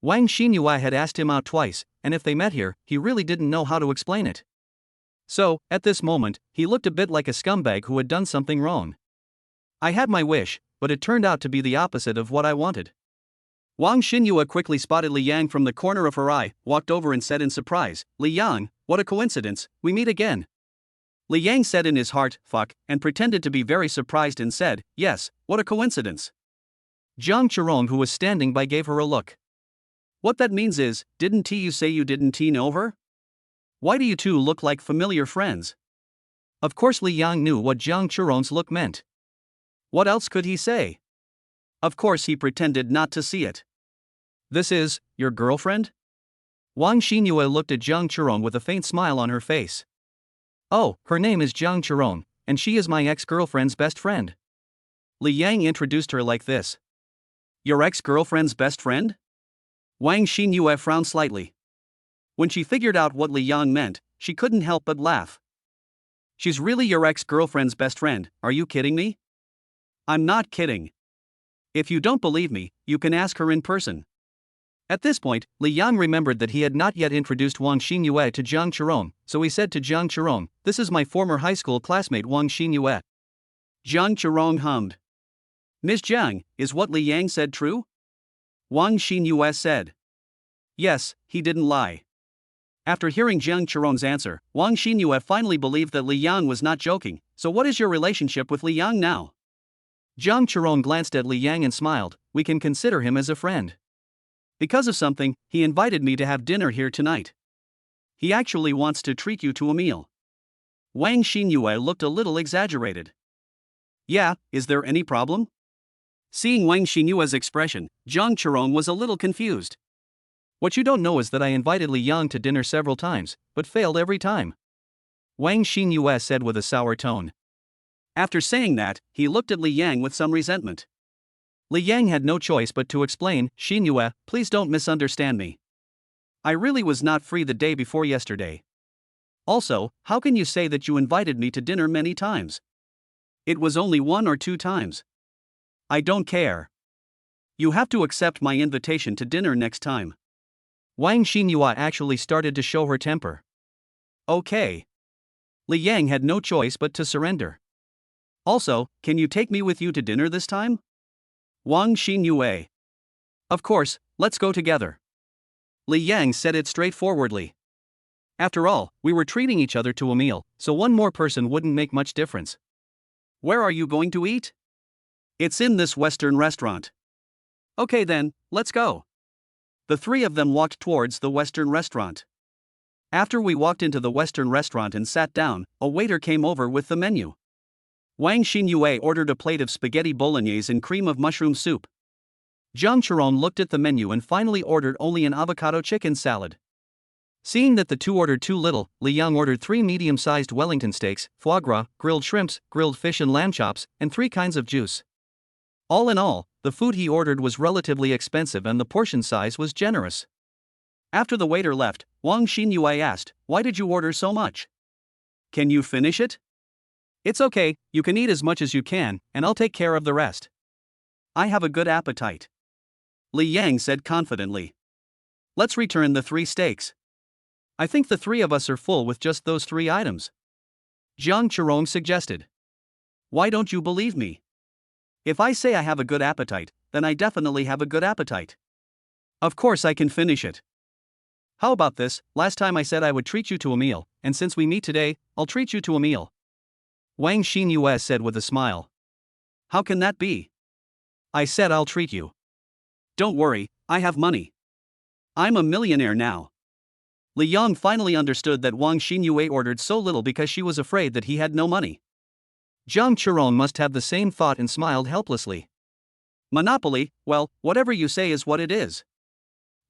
Wang Xinyue had asked him out twice, and if they met here, he really didn't know how to explain it. So, at this moment, he looked a bit like a scumbag who had done something wrong. I had my wish, but it turned out to be the opposite of what I wanted. Wang Xinyue quickly spotted Li Yang from the corner of her eye, walked over and said in surprise, Li Yang, what a coincidence, we meet again. Li Yang said in his heart, fuck, and pretended to be very surprised and said, yes, what a coincidence. Jiang Chirong, who was standing by, gave her a look. What that means is, didn't you say you didn't know her? Why do you two look like familiar friends? Of course Li Yang knew what Jiang Chirong's look meant. What else could he say? Of course he pretended not to see it. This is, your girlfriend? Wang Xinyue looked at Jiang Chirong with a faint smile on her face. Oh, her name is Jiang Chirong, and she is my ex-girlfriend's best friend. Li Yang introduced her like this. Your ex-girlfriend's best friend? Wang Xinyue frowned slightly. When she figured out what Li Yang meant, she couldn't help but laugh. She's really your ex-girlfriend's best friend, are you kidding me? I'm not kidding. If you don't believe me, you can ask her in person. At this point, Li Yang remembered that he had not yet introduced Wang Xinyue to Jiang Chirong, so he said to Jiang Chirong, this is my former high school classmate Wang Xinyue. Jiang Chirong hummed. Ms. Jiang, is what Li Yang said true? Wang Xinyue said. Yes, he didn't lie. After hearing Jiang Chirong's answer, Wang Xinyue finally believed that Li Yang was not joking, so what is your relationship with Li Yang now? Jiang Chirong glanced at Li Yang and smiled, we can consider him as a friend. Because of something, he invited me to have dinner here tonight. He actually wants to treat you to a meal. Wang Xinyue looked a little exaggerated. Yeah, is there any problem? Seeing Wang Xinyue's expression, Jiang Chirong was a little confused. What you don't know is that I invited Li Yang to dinner several times, but failed every time. Wang Xinyue said with a sour tone. After saying that, he looked at Li Yang with some resentment. Li Yang had no choice but to explain, Xinyue, please don't misunderstand me. I really was not free the day before yesterday. Also, how can you say that you invited me to dinner many times? It was only 1 or 2 times. I don't care. You have to accept my invitation to dinner next time. Wang Xinyue actually started to show her temper. Okay. Li Yang had no choice but to surrender. Also, can you take me with you to dinner this time? Wang Xinyue. Of course, let's go together. Li Yang said it straightforwardly. After all, we were treating each other to a meal, so one more person wouldn't make much difference. Where are you going to eat? It's in this Western restaurant. Okay then, let's go. The three of them walked towards the Western restaurant. After we walked into the Western restaurant and sat down, a waiter came over with the menu. Wang Xinyue ordered a plate of spaghetti bolognese and cream of mushroom soup. Zhang Qiron looked at the menu and finally ordered only an avocado chicken salad. Seeing that the two ordered too little, Li Yang ordered 3 medium-sized Wellington steaks, foie gras, grilled shrimps, grilled fish and lamb chops, and 3 kinds of juice. All in all, the food he ordered was relatively expensive and the portion size was generous. After the waiter left, Wang Xinyue asked, "Why did you order so much? Can you finish it?" "It's okay, you can eat as much as you can, and I'll take care of the rest. I have a good appetite," Li Yang said confidently. "Let's return the 3 steaks. I think the 3 of us are full with just those 3 items," Zhang Qiron suggested. "Why don't you believe me? If I say I have a good appetite, then I definitely have a good appetite. Of course I can finish it. How about this? Last time I said I would treat you to a meal, and since we meet today, I'll treat you to a meal," Wang Xinyue said with a smile. "How can that be? I said I'll treat you. Don't worry, I have money. I'm a millionaire now." Li Yang finally understood that Wang Xinyue ordered so little because she was afraid that he had no money. Zhang Qiron must have the same thought and smiled helplessly. "Monopoly, well, whatever you say is what it is."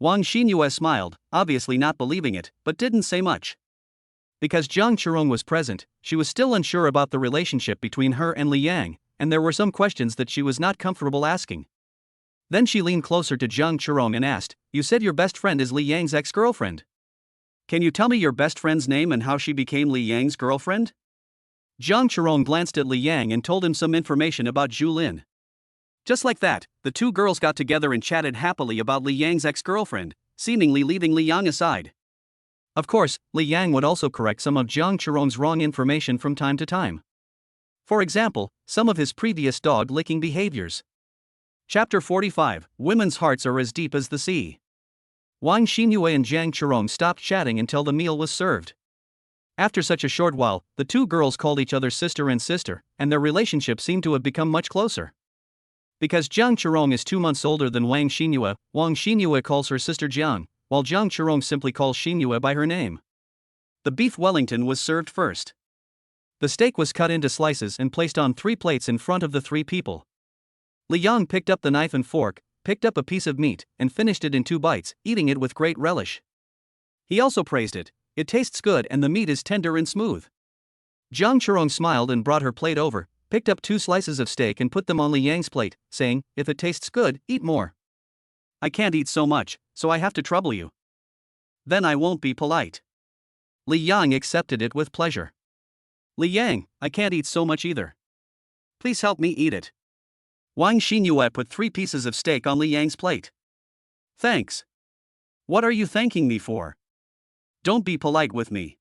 Wang Xinyue smiled, obviously not believing it, but didn't say much. Because Zhang Qiron was present, she was still unsure about the relationship between her and Li Yang, and there were some questions that she was not comfortable asking. Then she leaned closer to Zhang Qiron and asked, "You said your best friend is Li Yang's ex-girlfriend. Can you tell me your best friend's name and how she became Li Yang's girlfriend?" Zhang Qiron glanced at Li Yang and told him some information about Zhu Lin. Just like that, the 2 girls got together and chatted happily about Li Yang's ex-girlfriend, seemingly leaving Li Yang aside. Of course, Li Yang would also correct some of Zhang Qiron's wrong information from time to time. For example, some of his previous dog-licking behaviors. Chapter 45, Women's Hearts Are as Deep as the Sea. Wang Xinyue and Zhang Qiron stopped chatting until the meal was served. After such a short while, the 2 girls called each other sister, and their relationship seemed to have become much closer. Because Zhang Qiron is 2 months older than Wang Xinyue calls her sister Jiang, while Zhang Qiron simply calls Xinyue by her name. The beef Wellington was served first. The steak was cut into slices and placed on 3 plates in front of the 3 people. Li Yang picked up the knife and fork, picked up a piece of meat, and finished it in 2 bites, eating it with great relish. He also praised it. "It tastes good and the meat is tender and smooth." Zhang Qiron smiled and brought her plate over, picked up 2 slices of steak and put them on Li Yang's plate, saying, "If it tastes good, eat more. I can't eat so much, so I have to trouble you. Then I won't be polite." Li Yang accepted it with pleasure. "Li Yang, I can't eat so much either. Please help me eat it." Wang Xinyue put 3 pieces of steak on Li Yang's plate. "Thanks. What are you thanking me for? Don't be polite with me.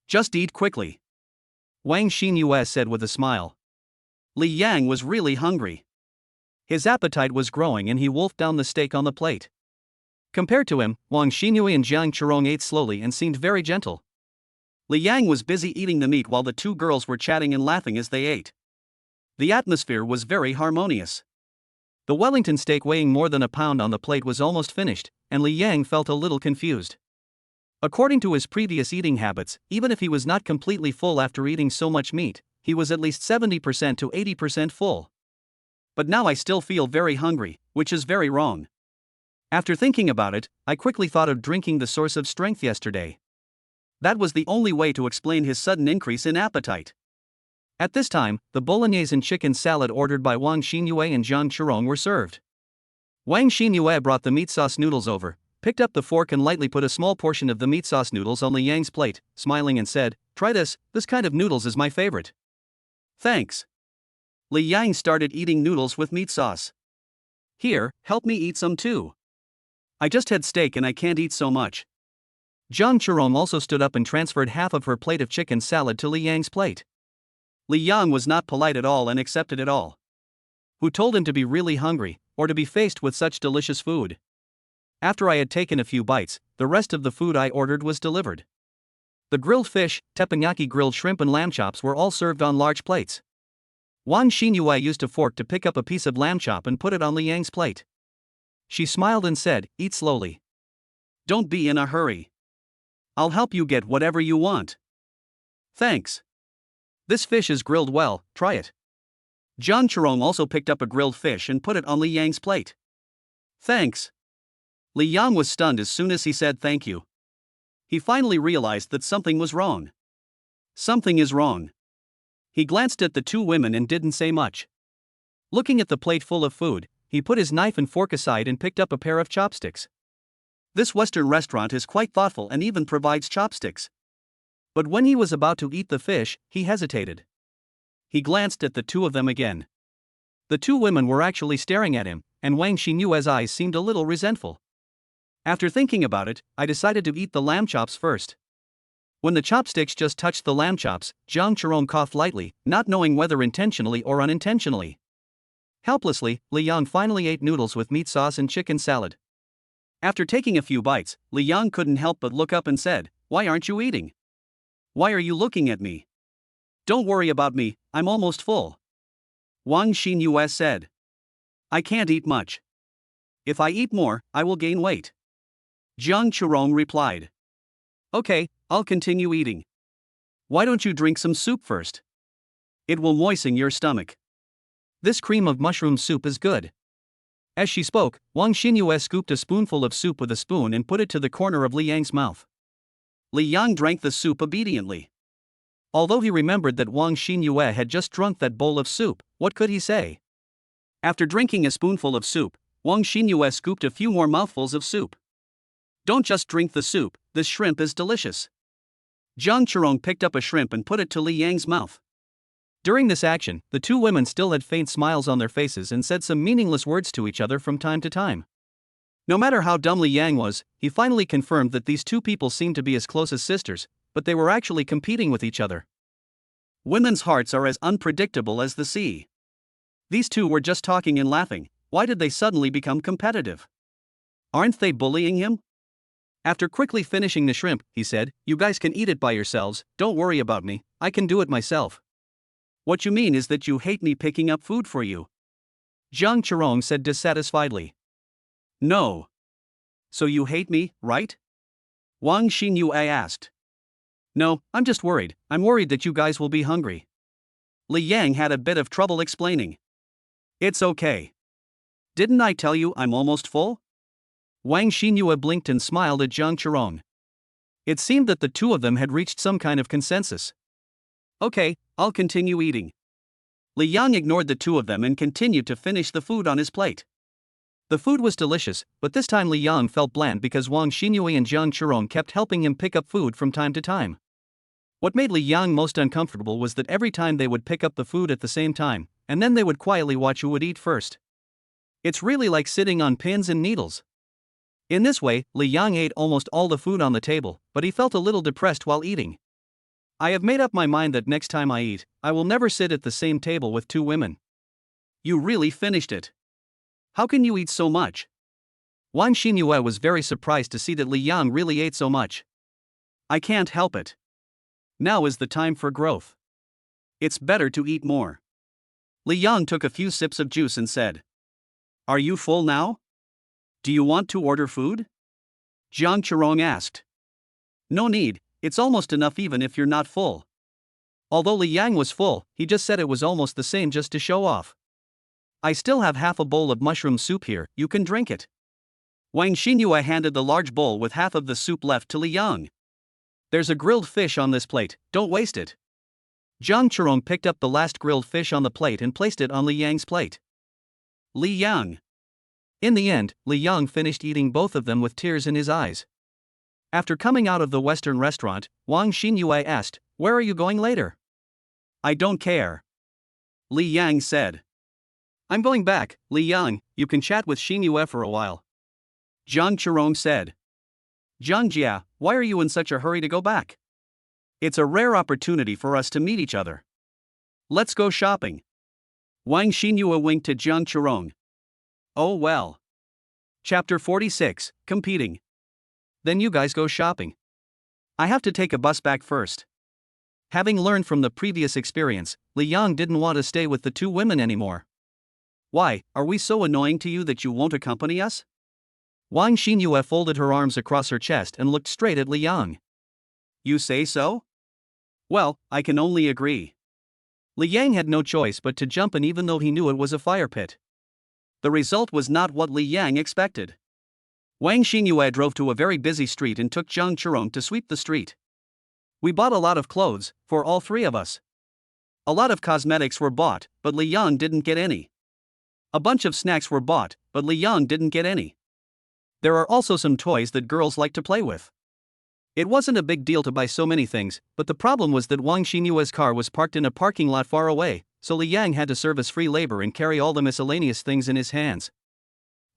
Just eat quickly," Wang Xinyue said with a smile. Li Yang was really hungry. His appetite was growing and he wolfed down the steak on the plate. Compared to him, Wang Xinyue and Zhang Qiron ate slowly and seemed very gentle. Li Yang was busy eating the meat while the 2 girls were chatting and laughing as they ate. The atmosphere was very harmonious. The Wellington steak weighing more than a pound on the plate was almost finished, and Li Yang felt a little confused. According to his previous eating habits, even if he was not completely full after eating so much meat, he was at least 70% to 80% full. But now I still feel very hungry, which is very wrong. After thinking about it, I quickly thought of drinking the source of strength yesterday. That was the only way to explain his sudden increase in appetite. At this time, the bolognese and chicken salad ordered by Wang Xinyue and Zhang Qiron were served. Wang Xinyue brought the meat sauce noodles over, picked up the fork and lightly put a small portion of the meat sauce noodles on Li Yang's plate, smiling and said, "Try this kind of noodles is my favorite." "Thanks." Li Yang started eating noodles with meat sauce. "Here, help me eat some too. I just had steak and I can't eat so much." Zhang Qiron also stood up and transferred half of her plate of chicken salad to Li Yang's plate. Li Yang was not polite at all and accepted it all. Who told him to be really hungry, or to be faced with such delicious food? After I had taken a few bites, the rest of the food I ordered was delivered. The grilled fish, teppanyaki, grilled shrimp and lamb chops were all served on large plates. Wang Xinyue used a fork to pick up a piece of lamb chop and put it on Li Yang's plate. She smiled and said, "Eat slowly. Don't be in a hurry. I'll help you get whatever you want." "Thanks. This fish is grilled well, try it." Jiang Chirong also picked up a grilled fish and put it on Li Yang's plate. "Thanks." Li Yang was stunned as soon as he said thank you. He finally realized that something was wrong. Something is wrong. He glanced at the two women and didn't say much. Looking at the plate full of food, he put his knife and fork aside and picked up a pair of chopsticks. This Western restaurant is quite thoughtful and even provides chopsticks. But when he was about to eat the fish, he hesitated. He glanced at the two of them again. The two women were actually staring at him, and Wang Xinyue's eyes seemed a little resentful. After thinking about it, I decided to eat the lamb chops first. When the chopsticks just touched the lamb chops, Jiang Chirong coughed lightly, not knowing whether intentionally or unintentionally. Helplessly, Li Yang finally ate noodles with meat sauce and chicken salad. After taking a few bites, Li Yang couldn't help but look up and said, "Why aren't you eating? Why are you looking at me?" "Don't worry about me, I'm almost full." Wang Xinyue said. "I can't eat much. If I eat more, I will gain weight." Jiang Chirong replied. "Okay, I'll continue eating. Why don't you drink some soup first? It will moisten your stomach. This cream of mushroom soup is good." As she spoke, Wang Xinyue scooped a spoonful of soup with a spoon and put it to the corner of Li Yang's mouth. Li Yang drank the soup obediently. Although he remembered that Wang Xinyue had just drunk that bowl of soup, what could he say? After drinking a spoonful of soup, Wang Xinyue scooped a few more mouthfuls of soup. "Don't just drink the soup, this shrimp is delicious." Jiang Chirong picked up a shrimp and put it to Li Yang's mouth. During this action, the two women still had faint smiles on their faces and said some meaningless words to each other from time to time. No matter how dumb Li Yang was, he finally confirmed that these two people seemed to be as close as sisters, but they were actually competing with each other. Women's hearts are as unpredictable as the sea. These two were just talking and laughing. Why did they suddenly become competitive? Aren't they bullying him? After quickly finishing the shrimp, he said, "You guys can eat it by yourselves, don't worry about me, I can do it myself." "What you mean is that you hate me picking up food for you?" Jiang Chirong said dissatisfiedly. "No. So you hate me, right?" Wang Xinyue asked. "No, I'm just worried. I'm worried that you guys will be hungry." Li Yang had a bit of trouble explaining. "It's okay. Didn't I tell you I'm almost full?" Wang Xinyue blinked and smiled at Jiang Chirong. It seemed that the two of them had reached some kind of consensus. "Okay, I'll continue eating." Li Yang ignored the two of them and continued to finish the food on his plate. The food was delicious, but this time Li Yang felt bland because Wang Xinyue and Jiang Chirong kept helping him pick up food from time to time. What made Li Yang most uncomfortable was that every time they would pick up the food at the same time, and then they would quietly watch who would eat first. It's really like sitting on pins and needles. In this way, Li Yang ate almost all the food on the table, but he felt a little depressed while eating. "I have made up my mind that next time I eat, I will never sit at the same table with two women." "You really finished it. How can you eat so much?" Wang Xinyue was very surprised to see that Li Yang really ate so much. "I can't help it. Now is the time for growth. It's better to eat more." Li Yang took a few sips of juice and said, "Are you full now? Do you want to order food?" Jiang Chirong asked. "No need, it's almost enough even if you're not full." Although Li Yang was full, he just said it was almost the same just to show off. "I still have half a bowl of mushroom soup here, you can drink it." Wang Xinyue handed the large bowl with half of the soup left to Li Yang. "There's a grilled fish on this plate, don't waste it." Jiang Chirong picked up the last grilled fish on the plate and placed it on Li Yang's plate. Li Yang. In the end, Li Yang finished eating both of them with tears in his eyes. After coming out of the Western restaurant, Wang Xinyue asked, "Where are you going later?" "I don't care." Li Yang said. "I'm going back, Li Yang, you can chat with Xinyue for a while." Jiang Chirong said. "Jiang Jia, why are you in such a hurry to go back? It's a rare opportunity for us to meet each other. Let's go shopping." Wang Xinyue winked to Jiang Chirong. "Oh well." Chapter 46, Competing. "Then you guys go shopping." I have to take a bus back first. Having learned from the previous experience, Li Yang didn't want to stay with the two women anymore. Why, are we so annoying to you that you won't accompany us? Wang Xinyue folded her arms across her chest and looked straight at Li Yang. You say so? Well, I can only agree. Li Yang had no choice but to jump in even though he knew it was a fire pit. The result was not what Li Yang expected. Wang Xinyue drove to a very busy street and took Zhang Chirong to sweep the street. We bought a lot of clothes, for all three of us. A lot of cosmetics were bought, but Li Yang didn't get any. A bunch of snacks were bought, but Li Yang didn't get any. There are also some toys that girls like to play with. It wasn't a big deal to buy so many things, but the problem was that Wang Xinyue's car was parked in a parking lot far away, so Li Yang had to serve as free labor and carry all the miscellaneous things in his hands.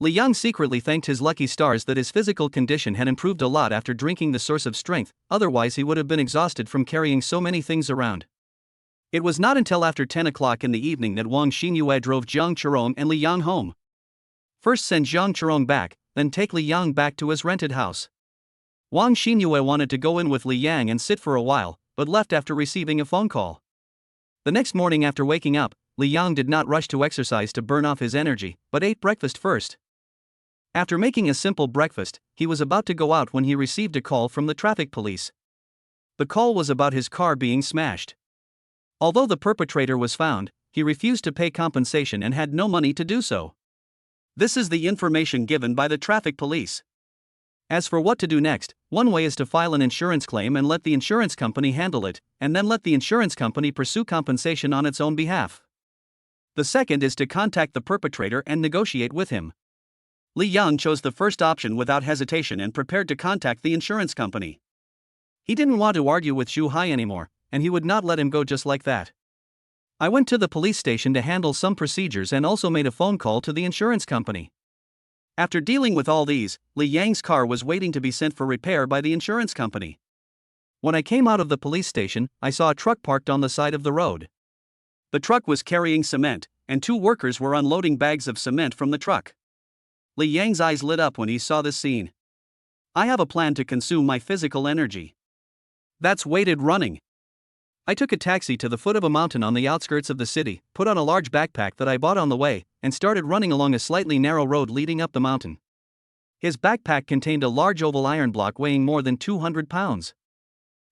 Li Yang secretly thanked his lucky stars that his physical condition had improved a lot after drinking the source of strength, otherwise he would have been exhausted from carrying so many things around. It was not until after 10 o'clock in the evening that Wang Xinyue drove Zhang Chirong and Li Yang home. First send Zhang Chirong back, then take Li Yang back to his rented house. Wang Xinyue wanted to go in with Li Yang and sit for a while, but left after receiving a phone call. The next morning after waking up, Li Yang did not rush to exercise to burn off his energy, but ate breakfast first. After making a simple breakfast, he was about to go out when he received a call from the traffic police. The call was about his car being smashed. Although the perpetrator was found, he refused to pay compensation and had no money to do so. This is the information given by the traffic police. As for what to do next, one way is to file an insurance claim and let the insurance company handle it, and then let the insurance company pursue compensation on its own behalf. The second is to contact the perpetrator and negotiate with him. Li Yang chose the first option without hesitation and prepared to contact the insurance company. He didn't want to argue with Zhu Hai anymore, and he would not let him go just like that. I went to the police station to handle some procedures and also made a phone call to the insurance company. After dealing with all these, Li Yang's car was waiting to be sent for repair by the insurance company. When I came out of the police station, I saw a truck parked on the side of the road. The truck was carrying cement, and two workers were unloading bags of cement from the truck. Li Yang's eyes lit up when he saw this scene. I have a plan to consume my physical energy. That's weighted running. I took a taxi to the foot of a mountain on the outskirts of the city, put on a large backpack that I bought on the way, and started running along a slightly narrow road leading up the mountain. His backpack contained a large oval iron block weighing more than 200 pounds.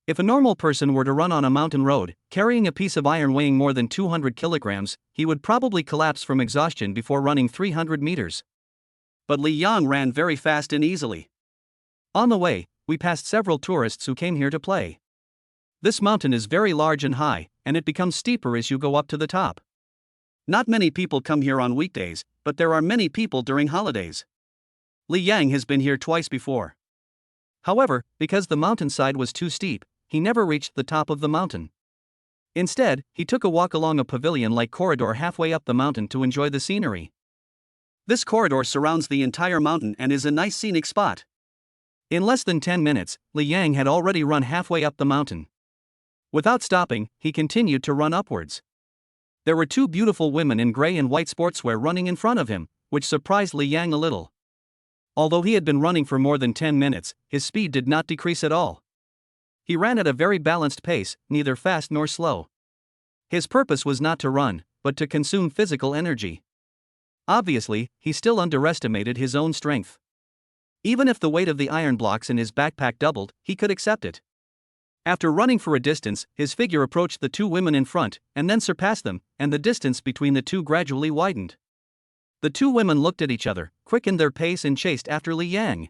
If a normal person were to run on a mountain road, carrying a piece of iron weighing more than 200 kilograms, he would probably collapse from exhaustion before running 300 meters. But Li Yang ran very fast and easily. On the way, we passed several tourists who came here to play. This mountain is very large and high, and it becomes steeper as you go up to the top. Not many people come here on weekdays, but there are many people during holidays. Li Yang has been here twice before. However, because the mountainside was too steep, he never reached the top of the mountain. Instead, he took a walk along a pavilion-like corridor halfway up the mountain to enjoy the scenery. This corridor surrounds the entire mountain and is a nice scenic spot. In less than 10 minutes, Li Yang had already run halfway up the mountain. Without stopping, he continued to run upwards. There were two beautiful women in gray and white sportswear running in front of him, which surprised Li Yang a little. Although he had been running for more than 10 minutes, his speed did not decrease at all. He ran at a very balanced pace, neither fast nor slow. His purpose was not to run, but to consume physical energy. Obviously, he still underestimated his own strength. Even if the weight of the iron blocks in his backpack doubled, he could accept it. After running for a distance, his figure approached the two women in front, and then surpassed them, and the distance between the two gradually widened. The two women looked at each other, quickened their pace and chased after Li Yang.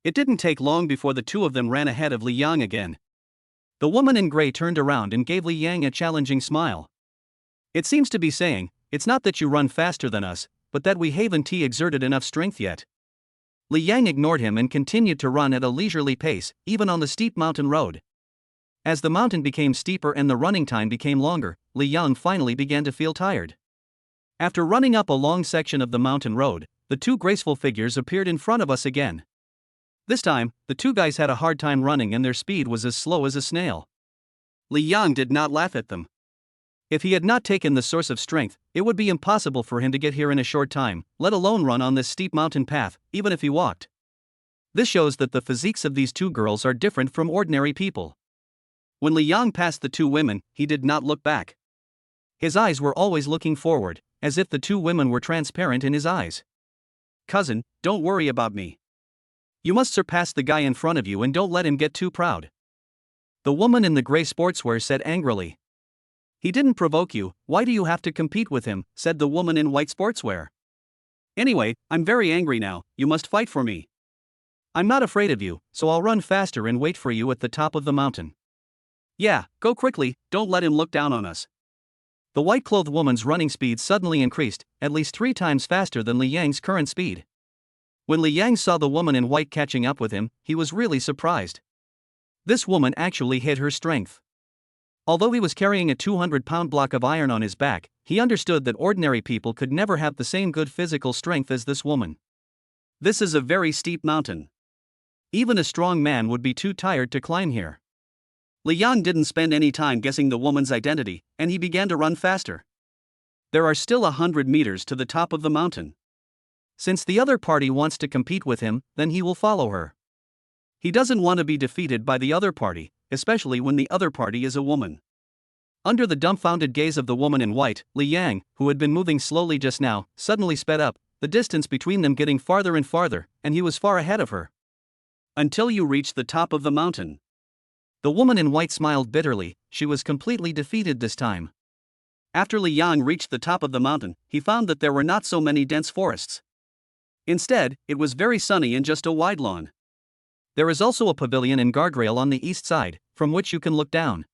It didn't take long before the two of them ran ahead of Li Yang again. The woman in gray turned around and gave Li Yang a challenging smile. It seems to be saying, "It's not that you run faster than us, but that we haven't exerted enough strength yet." Li Yang ignored him and continued to run at a leisurely pace, even on the steep mountain road. As the mountain became steeper and the running time became longer, Li Yang finally began to feel tired. After running up a long section of the mountain road, the two graceful figures appeared in front of us again. This time, the two guys had a hard time running and their speed was as slow as a snail. Li Yang did not laugh at them. If he had not taken the source of strength, it would be impossible for him to get here in a short time, let alone run on this steep mountain path, even if he walked. This shows that the physiques of these two girls are different from ordinary people. When Li Yang passed the two women, he did not look back. His eyes were always looking forward, as if the two women were transparent in his eyes. Cousin, don't worry about me. You must surpass the guy in front of you and don't let him get too proud. The woman in the gray sportswear said angrily. He didn't provoke you, why do you have to compete with him, said the woman in white sportswear. Anyway, I'm very angry now, you must fight for me. I'm not afraid of you, so I'll run faster and wait for you at the top of the mountain. Yeah, go quickly, don't let him look down on us. The white-clothed woman's running speed suddenly increased, at least 3 times faster than Li Yang's current speed. When Li Yang saw the woman in white catching up with him, he was really surprised. This woman actually hid her strength. Although he was carrying a 200-pound block of iron on his back, he understood that ordinary people could never have the same good physical strength as this woman. This is a very steep mountain. Even a strong man would be too tired to climb here. Li Yang didn't spend any time guessing the woman's identity, and he began to run faster. There are still 100 meters to the top of the mountain. Since the other party wants to compete with him, then he will follow her. He doesn't want to be defeated by the other party, especially when the other party is a woman. Under the dumbfounded gaze of the woman in white, Li Yang, who had been moving slowly just now, suddenly sped up, the distance between them getting farther and farther, and he was far ahead of her. Until you reach the top of the mountain. The woman in white smiled bitterly, she was completely defeated this time. After Li Yang reached the top of the mountain, he found that there were not so many dense forests. Instead, it was very sunny and just a wide lawn. There is also a pavilion and guardrail on the east side, from which you can look down.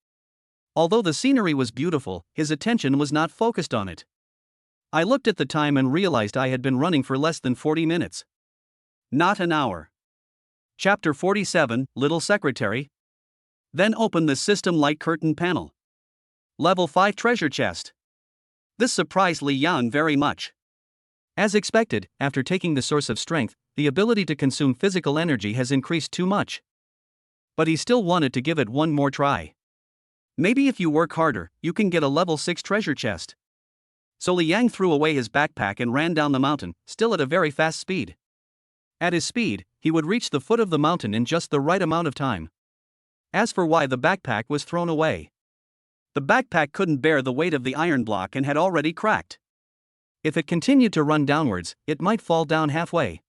Although the scenery was beautiful, his attention was not focused on it. I looked at the time and realized I had been running for less than 40 minutes. Not an hour. Chapter 47, Little Secretary. Then open the system light curtain panel. Level 5 treasure chest. This surprised Li Yang very much. As expected, after taking the source of strength, the ability to consume physical energy has increased too much. But he still wanted to give it one more try. Maybe if you work harder, you can get a level 6 treasure chest. So Li Yang threw away his backpack and ran down the mountain, still at a very fast speed. At his speed, he would reach the foot of the mountain in just the right amount of time. As for why the backpack was thrown away. The backpack couldn't bear the weight of the iron block and had already cracked. If it continued to run downwards, it might fall down halfway.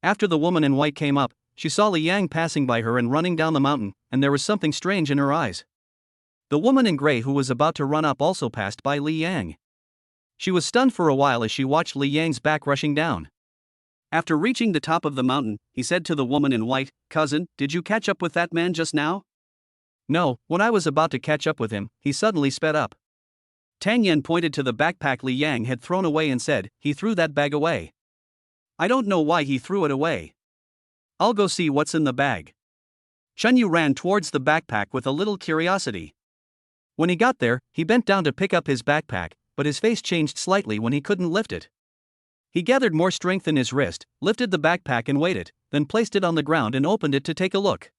After the woman in white came up, she saw Li Yang passing by her and running down the mountain, and there was something strange in her eyes. The woman in gray who was about to run up also passed by Li Yang. She was stunned for a while as she watched Li Yang's back rushing down. After reaching the top of the mountain, he said to the woman in white, "Cousin, did you catch up with that man just now?" "No, when I was about to catch up with him, he suddenly sped up." Tang Yan pointed to the backpack Li Yang had thrown away and said, "He threw that bag away. I don't know why he threw it away. I'll go see what's in the bag." Chen Yu ran towards the backpack with a little curiosity. When he got there, he bent down to pick up his backpack, but his face changed slightly when he couldn't lift it. He gathered more strength in his wrist, lifted the backpack and weighed it, then placed it on the ground and opened it to take a look.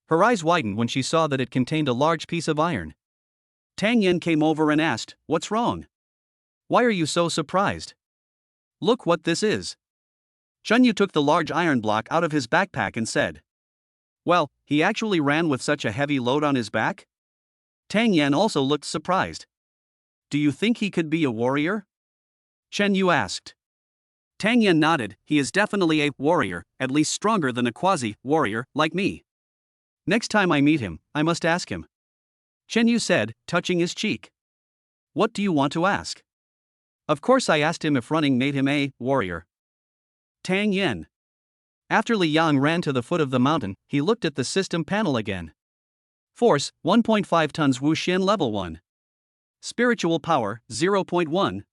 Her eyes widened when she saw that it contained a large piece of iron. Tang Yan came over and asked, "What's wrong? Why are you so surprised? Look what this is." Chen Yu took the large iron block out of his backpack and said, "Well, he actually ran with such a heavy load on his back?" Tang Yan also looked surprised. "Do you think he could be a warrior?" Chen Yu asked. Tang Yan nodded, "He is definitely a warrior, at least stronger than a quasi-warrior like me. Next time I meet him, I must ask him." Chen Yu said, touching his cheek. "What do you want to ask?" "Of course I asked him if running made him a warrior." Tang Yan. After Li Yang ran to the foot of the mountain, he looked at the system panel again. Force, 1.5 tons Wu Xin level 1. Spiritual power, 0.1.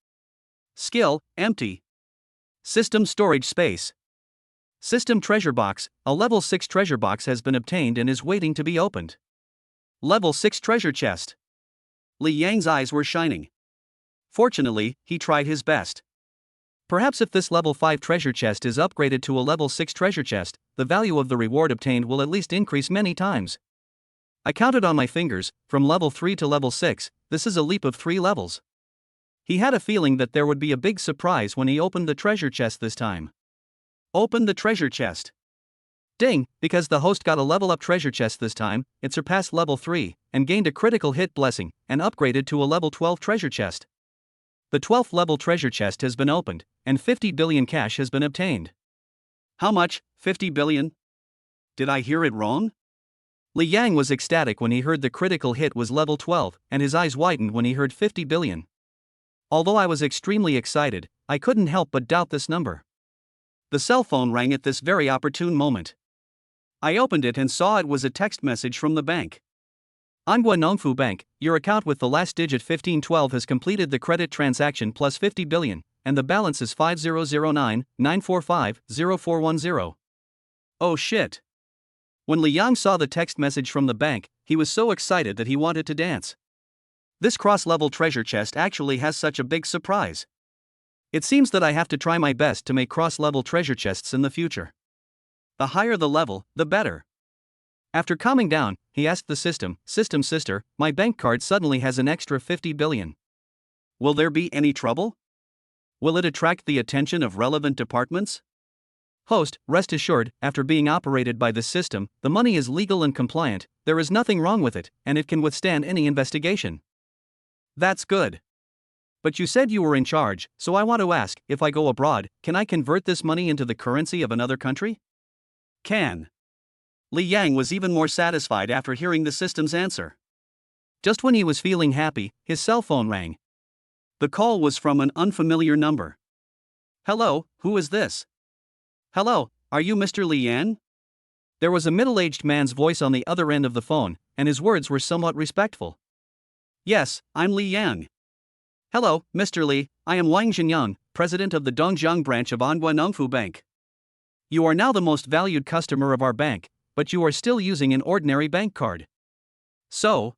Skill, empty. System storage space. System treasure box, a level 6 treasure box has been obtained and is waiting to be opened. Level 6 treasure chest. Li Yang's eyes were shining. Fortunately, he tried his best. Perhaps if this level 5 treasure chest is upgraded to a level 6 treasure chest, the value of the reward obtained will at least increase many times. I counted on my fingers, from level 3 to level 6, this is a leap of 3 levels. He had a feeling that there would be a big surprise when he opened the treasure chest this time. Open the treasure chest. Ding, because the host got a level up treasure chest this time, it surpassed level 3, and gained a critical hit blessing, and upgraded to a level 12 treasure chest. The 12th level treasure chest has been opened, and 50 billion cash has been obtained. How much? 50 billion? Did I hear it wrong? Li Yang was ecstatic when he heard the critical hit was level 12, and his eyes widened when he heard 50 billion. Although I was extremely excited, I couldn't help but doubt this number. The cell phone rang at this very opportune moment. I opened it and saw it was a text message from the bank. Anghua Nongfu Bank, your account with the last digit 1512 has completed the credit transaction plus 50 billion, and the balance is 5009-945-0410. Oh shit. When Li Yang saw the text message from the bank, he was so excited that he wanted to dance. This cross-level treasure chest actually has such a big surprise. It seems that I have to try my best to make cross-level treasure chests in the future. The higher the level, the better. After calming down, he asked the system, "System sister, my bank card suddenly has an extra 50 billion. Will there be any trouble? Will it attract the attention of relevant departments?" Host, rest assured, after being operated by this system, the money is legal and compliant, there is nothing wrong with it, and it can withstand any investigation. That's good. But you said you were in charge, so I want to ask, if I go abroad, can I convert this money into the currency of another country? Can. Li Yang was even more satisfied after hearing the system's answer. Just when he was feeling happy, his cell phone rang. The call was from an unfamiliar number. Hello, who is this? Hello, are you Mr. Li Yan? There was a middle-aged man's voice on the other end of the phone, and his words were somewhat respectful. Yes, I'm Li Yang. Hello, Mr. Li, I am Wang Zhenyang, president of the Dongjiang branch of Anghua Nongfu Bank. You are now the most valued customer of our bank, but you are still using an ordinary bank card. So,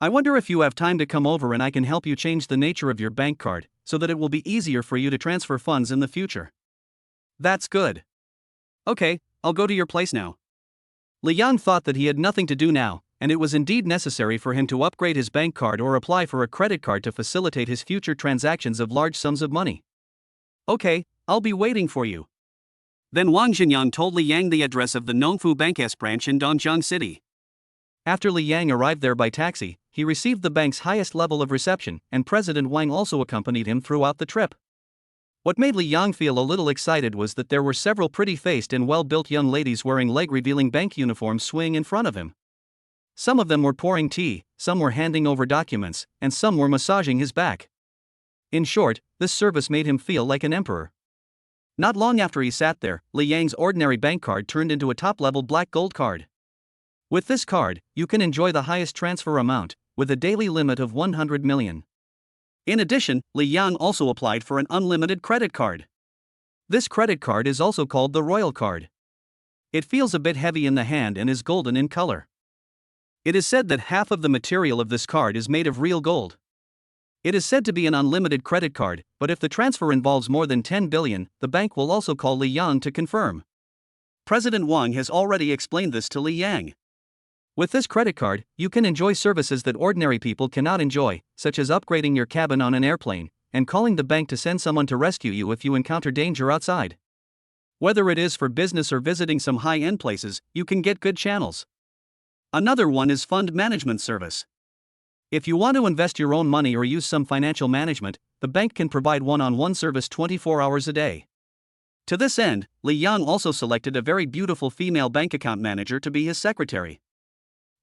I wonder if you have time to come over and I can help you change the nature of your bank card, so that it will be easier for you to transfer funds in the future. That's good. Okay, I'll go to your place now. Li Yang thought that he had nothing to do now, and it was indeed necessary for him to upgrade his bank card or apply for a credit card to facilitate his future transactions of large sums of money. Okay, I'll be waiting for you. Then Wang Zhenyang told Li Yang the address of the Nongfu Bank's branch in Dongjiang City. After Li Yang arrived there by taxi, he received the bank's highest level of reception, and President Wang also accompanied him throughout the trip. What made Li Yang feel a little excited was that there were several pretty-faced and well-built young ladies wearing leg-revealing bank uniforms swaying in front of him. Some of them were pouring tea, some were handing over documents, and some were massaging his back. In short, this service made him feel like an emperor. Not long after he sat there, Li Yang's ordinary bank card turned into a top-level black gold card. With this card, you can enjoy the highest transfer amount, with a daily limit of 100 million. In addition, Li Yang also applied for an unlimited credit card. This credit card is also called the Royal Card. It feels a bit heavy in the hand and is golden in color. It is said that half of the material of this card is made of real gold. It is said to be an unlimited credit card, but if the transfer involves more than 10 billion, the bank will also call Li Yang to confirm. President Wang has already explained this to Li Yang. With this credit card, you can enjoy services that ordinary people cannot enjoy, such as upgrading your cabin on an airplane, and calling the bank to send someone to rescue you if you encounter danger outside. Whether it is for business or visiting some high-end places, you can get good channels. Another one is fund management service. If you want to invest your own money or use some financial management, the bank can provide one-on-one service 24 hours a day. To this end, Li Yang also selected a very beautiful female bank account manager to be his secretary.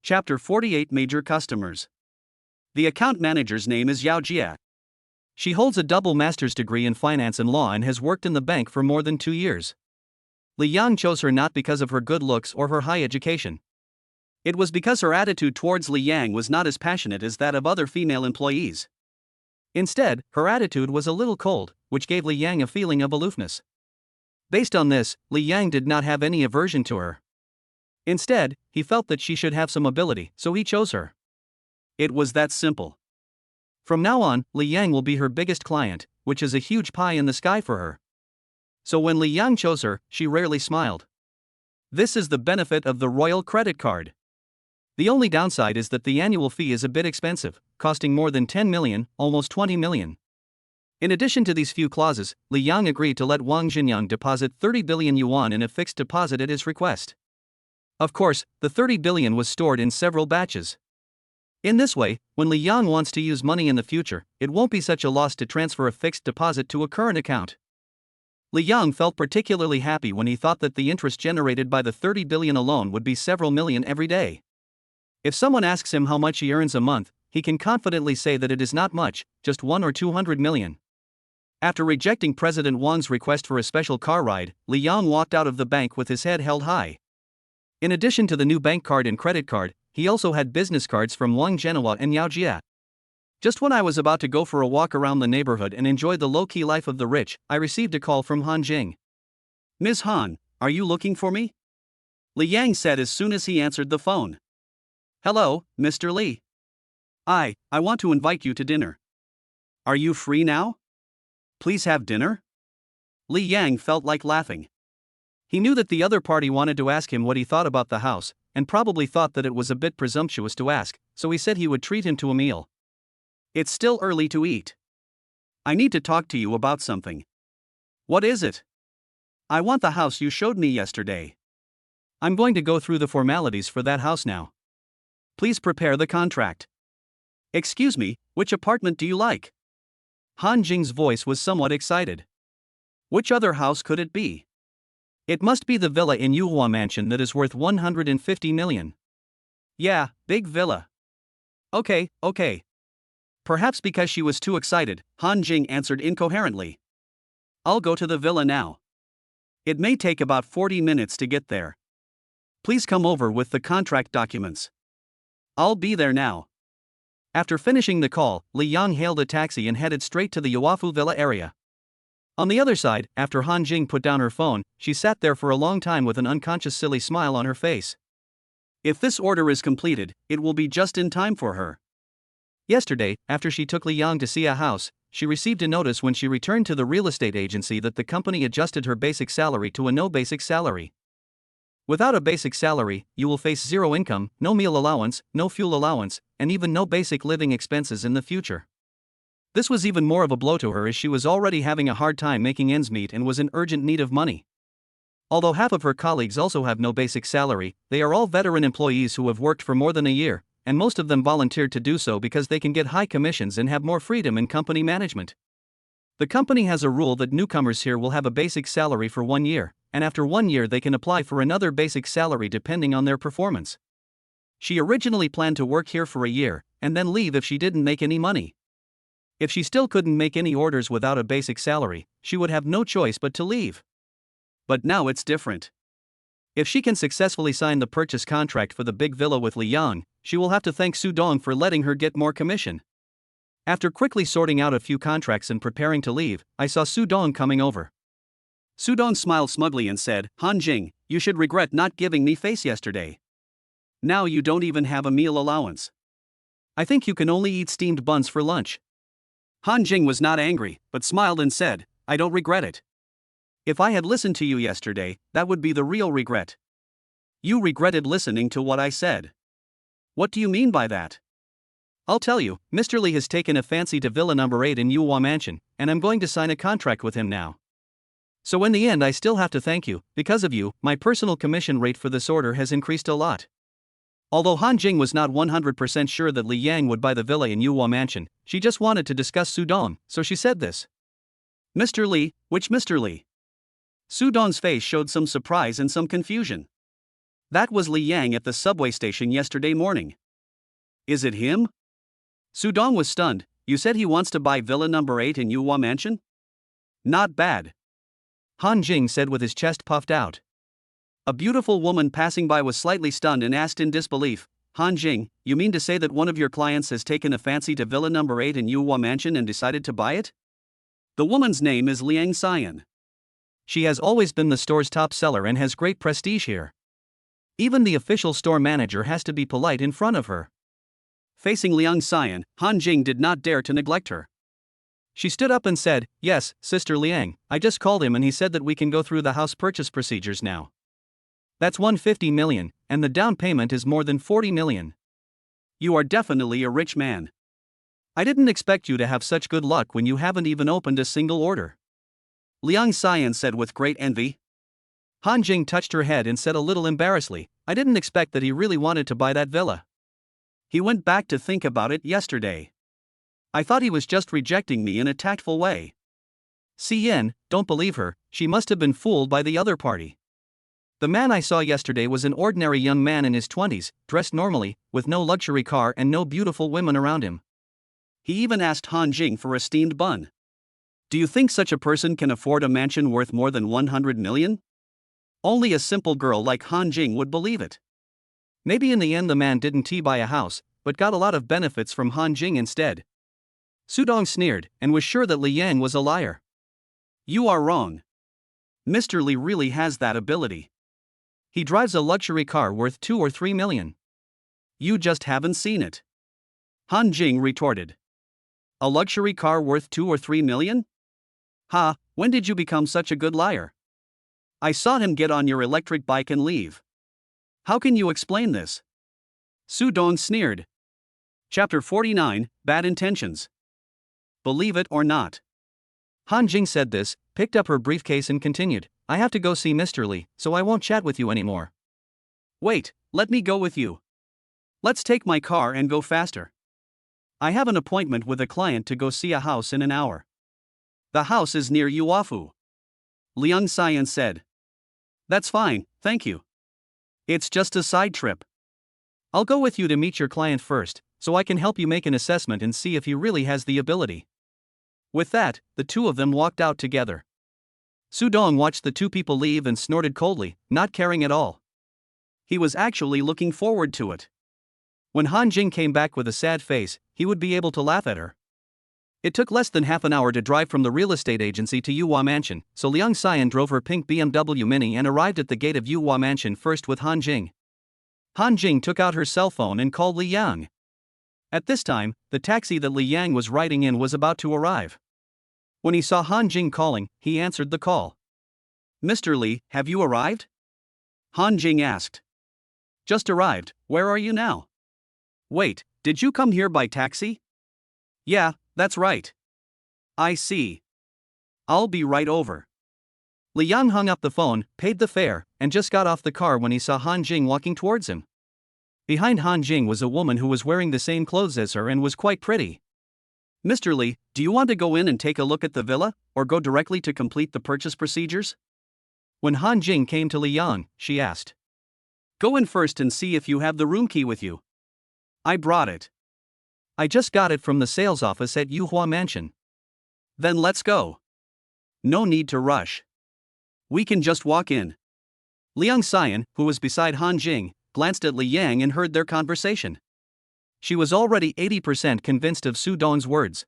Chapter 48 Major Customers. The account manager's name is Yao Jia. She holds a double master's degree in finance and law and has worked in the bank for more than 2 years. Li Yang chose her not because of her good looks or her high education. It was because her attitude towards Li Yang was not as passionate as that of other female employees. Instead, her attitude was a little cold, which gave Li Yang a feeling of aloofness. Based on this, Li Yang did not have any aversion to her. Instead, he felt that she should have some ability, so he chose her. It was that simple. From now on, Li Yang will be her biggest client, which is a huge pie in the sky for her. So when Li Yang chose her, she rarely smiled. This is the benefit of the Royal Credit Card. The only downside is that the annual fee is a bit expensive, costing more than 10 million, almost 20 million. In addition to these few clauses, Li Yang agreed to let Wang Jinyang deposit 30 billion yuan in a fixed deposit at his request. Of course, the 30 billion was stored in several batches. In this way, when Li Yang wants to use money in the future, it won't be such a loss to transfer a fixed deposit to a current account. Li Yang felt particularly happy when he thought that the interest generated by the 30 billion alone would be several million every day. If someone asks him how much he earns a month, he can confidently say that it is not much, just 1 or 200 million. After rejecting President Wang's request for a special car ride, Li Yang walked out of the bank with his head held high. In addition to the new bank card and credit card, he also had business cards from Wang Zhenhua and Yao Jia. Just when I was about to go for a walk around the neighborhood and enjoy the low-key life of the rich, I received a call from Han Jing. "Ms. Han, are you looking for me?" Li Yang said as soon as he answered the phone. "Hello, Mr. Li. I want to invite you to dinner. Are you free now? Please have dinner?" Li Yang felt like laughing. He knew that the other party wanted to ask him what he thought about the house, and probably thought that it was a bit presumptuous to ask, so he said he would treat him to a meal. "It's still early to eat. I need to talk to you about something." "What is it?" "I want the house you showed me yesterday. I'm going to go through the formalities for that house now. Please prepare the contract." "Excuse me, which apartment do you like?" Han Jing's voice was somewhat excited. "Which other house could it be?" "It must be the villa in Yuhua Mansion that is worth 150 million. "Yeah, big villa." Okay. Perhaps because she was too excited, Han Jing answered incoherently. "I'll go to the villa now. It may take about 40 minutes to get there. Please come over with the contract documents." "I'll be there now." After finishing the call, Li Yang hailed a taxi and headed straight to the Yuafu Villa area. On the other side, after Han Jing put down her phone, she sat there for a long time with an unconscious silly smile on her face. If this order is completed, it will be just in time for her. Yesterday, after she took Li Yang to see a house, she received a notice when she returned to the real estate agency that the company adjusted her basic salary to a no basic salary. Without a basic salary, you will face zero income, no meal allowance, no fuel allowance, and even no basic living expenses in the future. This was even more of a blow to her as she was already having a hard time making ends meet and was in urgent need of money. Although half of her colleagues also have no basic salary, they are all veteran employees who have worked for more than a year, and most of them volunteered to do so because they can get high commissions and have more freedom in company management. The company has a rule that newcomers here will have a basic salary for 1 year, and after 1 year they can apply for another basic salary depending on their performance. She originally planned to work here for a year, and then leave if she didn't make any money. If she still couldn't make any orders without a basic salary, she would have no choice but to leave. But now it's different. If she can successfully sign the purchase contract for the big villa with Li Yang, she will have to thank Su Dong for letting her get more commission. After quickly sorting out a few contracts and preparing to leave, I saw Su Dong coming over. Su Dong smiled smugly and said, "Han Jing, you should regret not giving me face yesterday. Now you don't even have a meal allowance. I think you can only eat steamed buns for lunch." Han Jing was not angry, but smiled and said, "I don't regret it. If I had listened to you yesterday, that would be the real regret." "You regretted listening to what I said. What do you mean by that?" "I'll tell you, Mr. Li has taken a fancy to Villa number 8 in Yuhua Mansion, and I'm going to sign a contract with him now. So in the end I still have to thank you. Because of you, my personal commission rate for this order has increased a lot." Although Han Jing was not 100% sure that Li Yang would buy the villa in Yuhua Mansion, she just wanted to discuss Su Dong, so she said this. "Mr. Li, which Mr. Li?" Su Dong's face showed some surprise and some confusion. "That was Li Yang at the subway station yesterday morning." "Is it him?" Su Dong was stunned. "You said he wants to buy villa number 8 in Yuhua Mansion? Not bad." Han Jing said with his chest puffed out. A beautiful woman passing by was slightly stunned and asked in disbelief, "Han Jing, you mean to say that one of your clients has taken a fancy to villa number 8 in Yuhua Mansion and decided to buy it?" The woman's name is Liang Xian. She has always been the store's top seller and has great prestige here. Even the official store manager has to be polite in front of her. Facing Liang Xian, Han Jing did not dare to neglect her. She stood up and said, "Yes, Sister Liang, I just called him and he said that we can go through the house purchase procedures now. That's 150 million, and the down payment is more than 40 million. You are definitely a rich man." I didn't expect you to have such good luck when you haven't even opened a single order. Liang Xian said with great envy. Han Jing touched her head and said a little embarrassedly, I didn't expect that he really wanted to buy that villa. He went back to think about it yesterday. I thought he was just rejecting me in a tactful way. Xian, don't believe her, she must have been fooled by the other party. The man I saw yesterday was an ordinary young man in his 20s, dressed normally, with no luxury car and no beautiful women around him. He even asked Han Jing for a steamed bun. Do you think such a person can afford a mansion worth more than 100 million? Only a simple girl like Han Jing would believe it. Maybe in the end the man didn't buy a house, but got a lot of benefits from Han Jing instead. Su Dong sneered, and was sure that Li Yang was a liar. You are wrong. Mr. Li really has that ability. He drives a luxury car worth 2 or 3 million. You just haven't seen it. Han Jing retorted. A luxury car worth 2 or 3 million? Ha, when did you become such a good liar? I saw him get on your electric bike and leave. How can you explain this? Su Dong sneered. Chapter 49, Bad Intentions. Believe it or not. Han Jing said this, picked up her briefcase and continued, I have to go see Mr. Li, so I won't chat with you anymore. Wait, let me go with you. Let's take my car and go faster. I have an appointment with a client to go see a house in an hour. The house is near Yuafu. Liang Xian said. That's fine, thank you. It's just a side trip. I'll go with you to meet your client first, so I can help you make an assessment and see if he really has the ability. With that, the two of them walked out together. Su Dong watched the two people leave and snorted coldly, not caring at all. He was actually looking forward to it. When Han Jing came back with a sad face, he would be able to laugh at her. It took less than half an hour to drive from the real estate agency to Yuhua Mansion, so Liang Xian drove her pink BMW Mini and arrived at the gate of Yuhua Mansion first with Han Jing. Han Jing took out her cell phone and called Li Yang. At this time, the taxi that Li Yang was riding in was about to arrive. When he saw Han Jing calling, he answered the call. Mr. Li, have you arrived? Han Jing asked. Just arrived, where are you now? Wait, did you come here by taxi? Yeah, that's right. I see. I'll be right over. Li Yang hung up the phone, paid the fare, and just got off the car when he saw Han Jing walking towards him. Behind Han Jing was a woman who was wearing the same clothes as her and was quite pretty. Mr. Li, do you want to go in and take a look at the villa, or go directly to complete the purchase procedures? When Han Jing came to Li Yang, she asked. Go in first and see if you have the room key with you. I brought it. I just got it from the sales office at Yuhua Mansion. Then let's go. No need to rush. We can just walk in. Liang Xian, who was beside Han Jing, glanced at Li Yang and heard their conversation. She was already 80% convinced of Su Dong's words.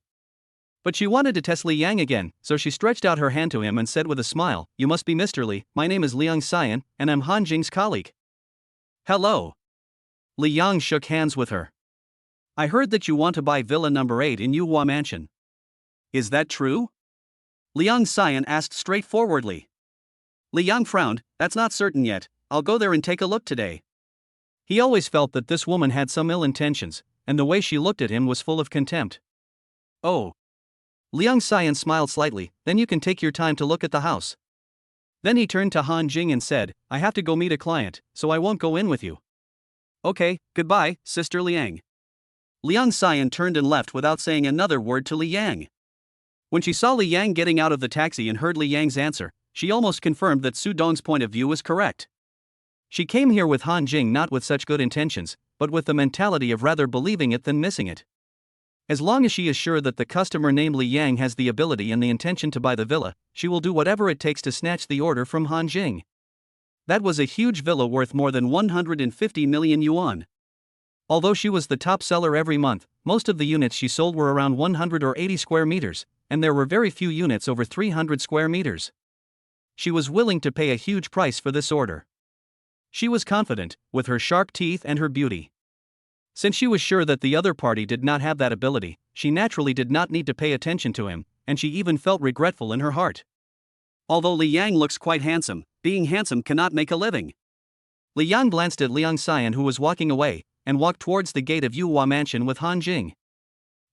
But she wanted to test Li Yang again, so she stretched out her hand to him and said with a smile, You must be Mr. Li, my name is Liang Xian, and I'm Han Jing's colleague. Hello. Li Yang shook hands with her. I heard that you want to buy Villa number 8 in Yuhua Mansion. Is that true? Liang Xian asked straightforwardly. Li Yang frowned, That's not certain yet, I'll go there and take a look today. He always felt that this woman had some ill intentions, and the way she looked at him was full of contempt. Oh. Liang Xian smiled slightly, Then you can take your time to look at the house. Then he turned to Han Jing and said, I have to go meet a client, so I won't go in with you. Okay, goodbye, Sister Liang. Liang Xian turned and left without saying another word to Li Yang. When she saw Li Yang getting out of the taxi and heard Li Yang's answer, she almost confirmed that Su Dong's point of view was correct. She came here with Han Jing not with such good intentions, but with the mentality of rather believing it than missing it. As long as she is sure that the customer named Li Yang has the ability and the intention to buy the villa, she will do whatever it takes to snatch the order from Han Jing. That was a huge villa worth more than 150 million yuan. Although she was the top seller every month, most of the units she sold were around 100 or 80 square meters, and there were very few units over 300 square meters. She was willing to pay a huge price for this order. She was confident, with her sharp teeth and her beauty. Since she was sure that the other party did not have that ability, she naturally did not need to pay attention to him, and she even felt regretful in her heart. Although Li Yang looks quite handsome, being handsome cannot make a living. Li Yang glanced at Liang Xian who was walking away, and walked towards the gate of Yuhua Mansion with Han Jing.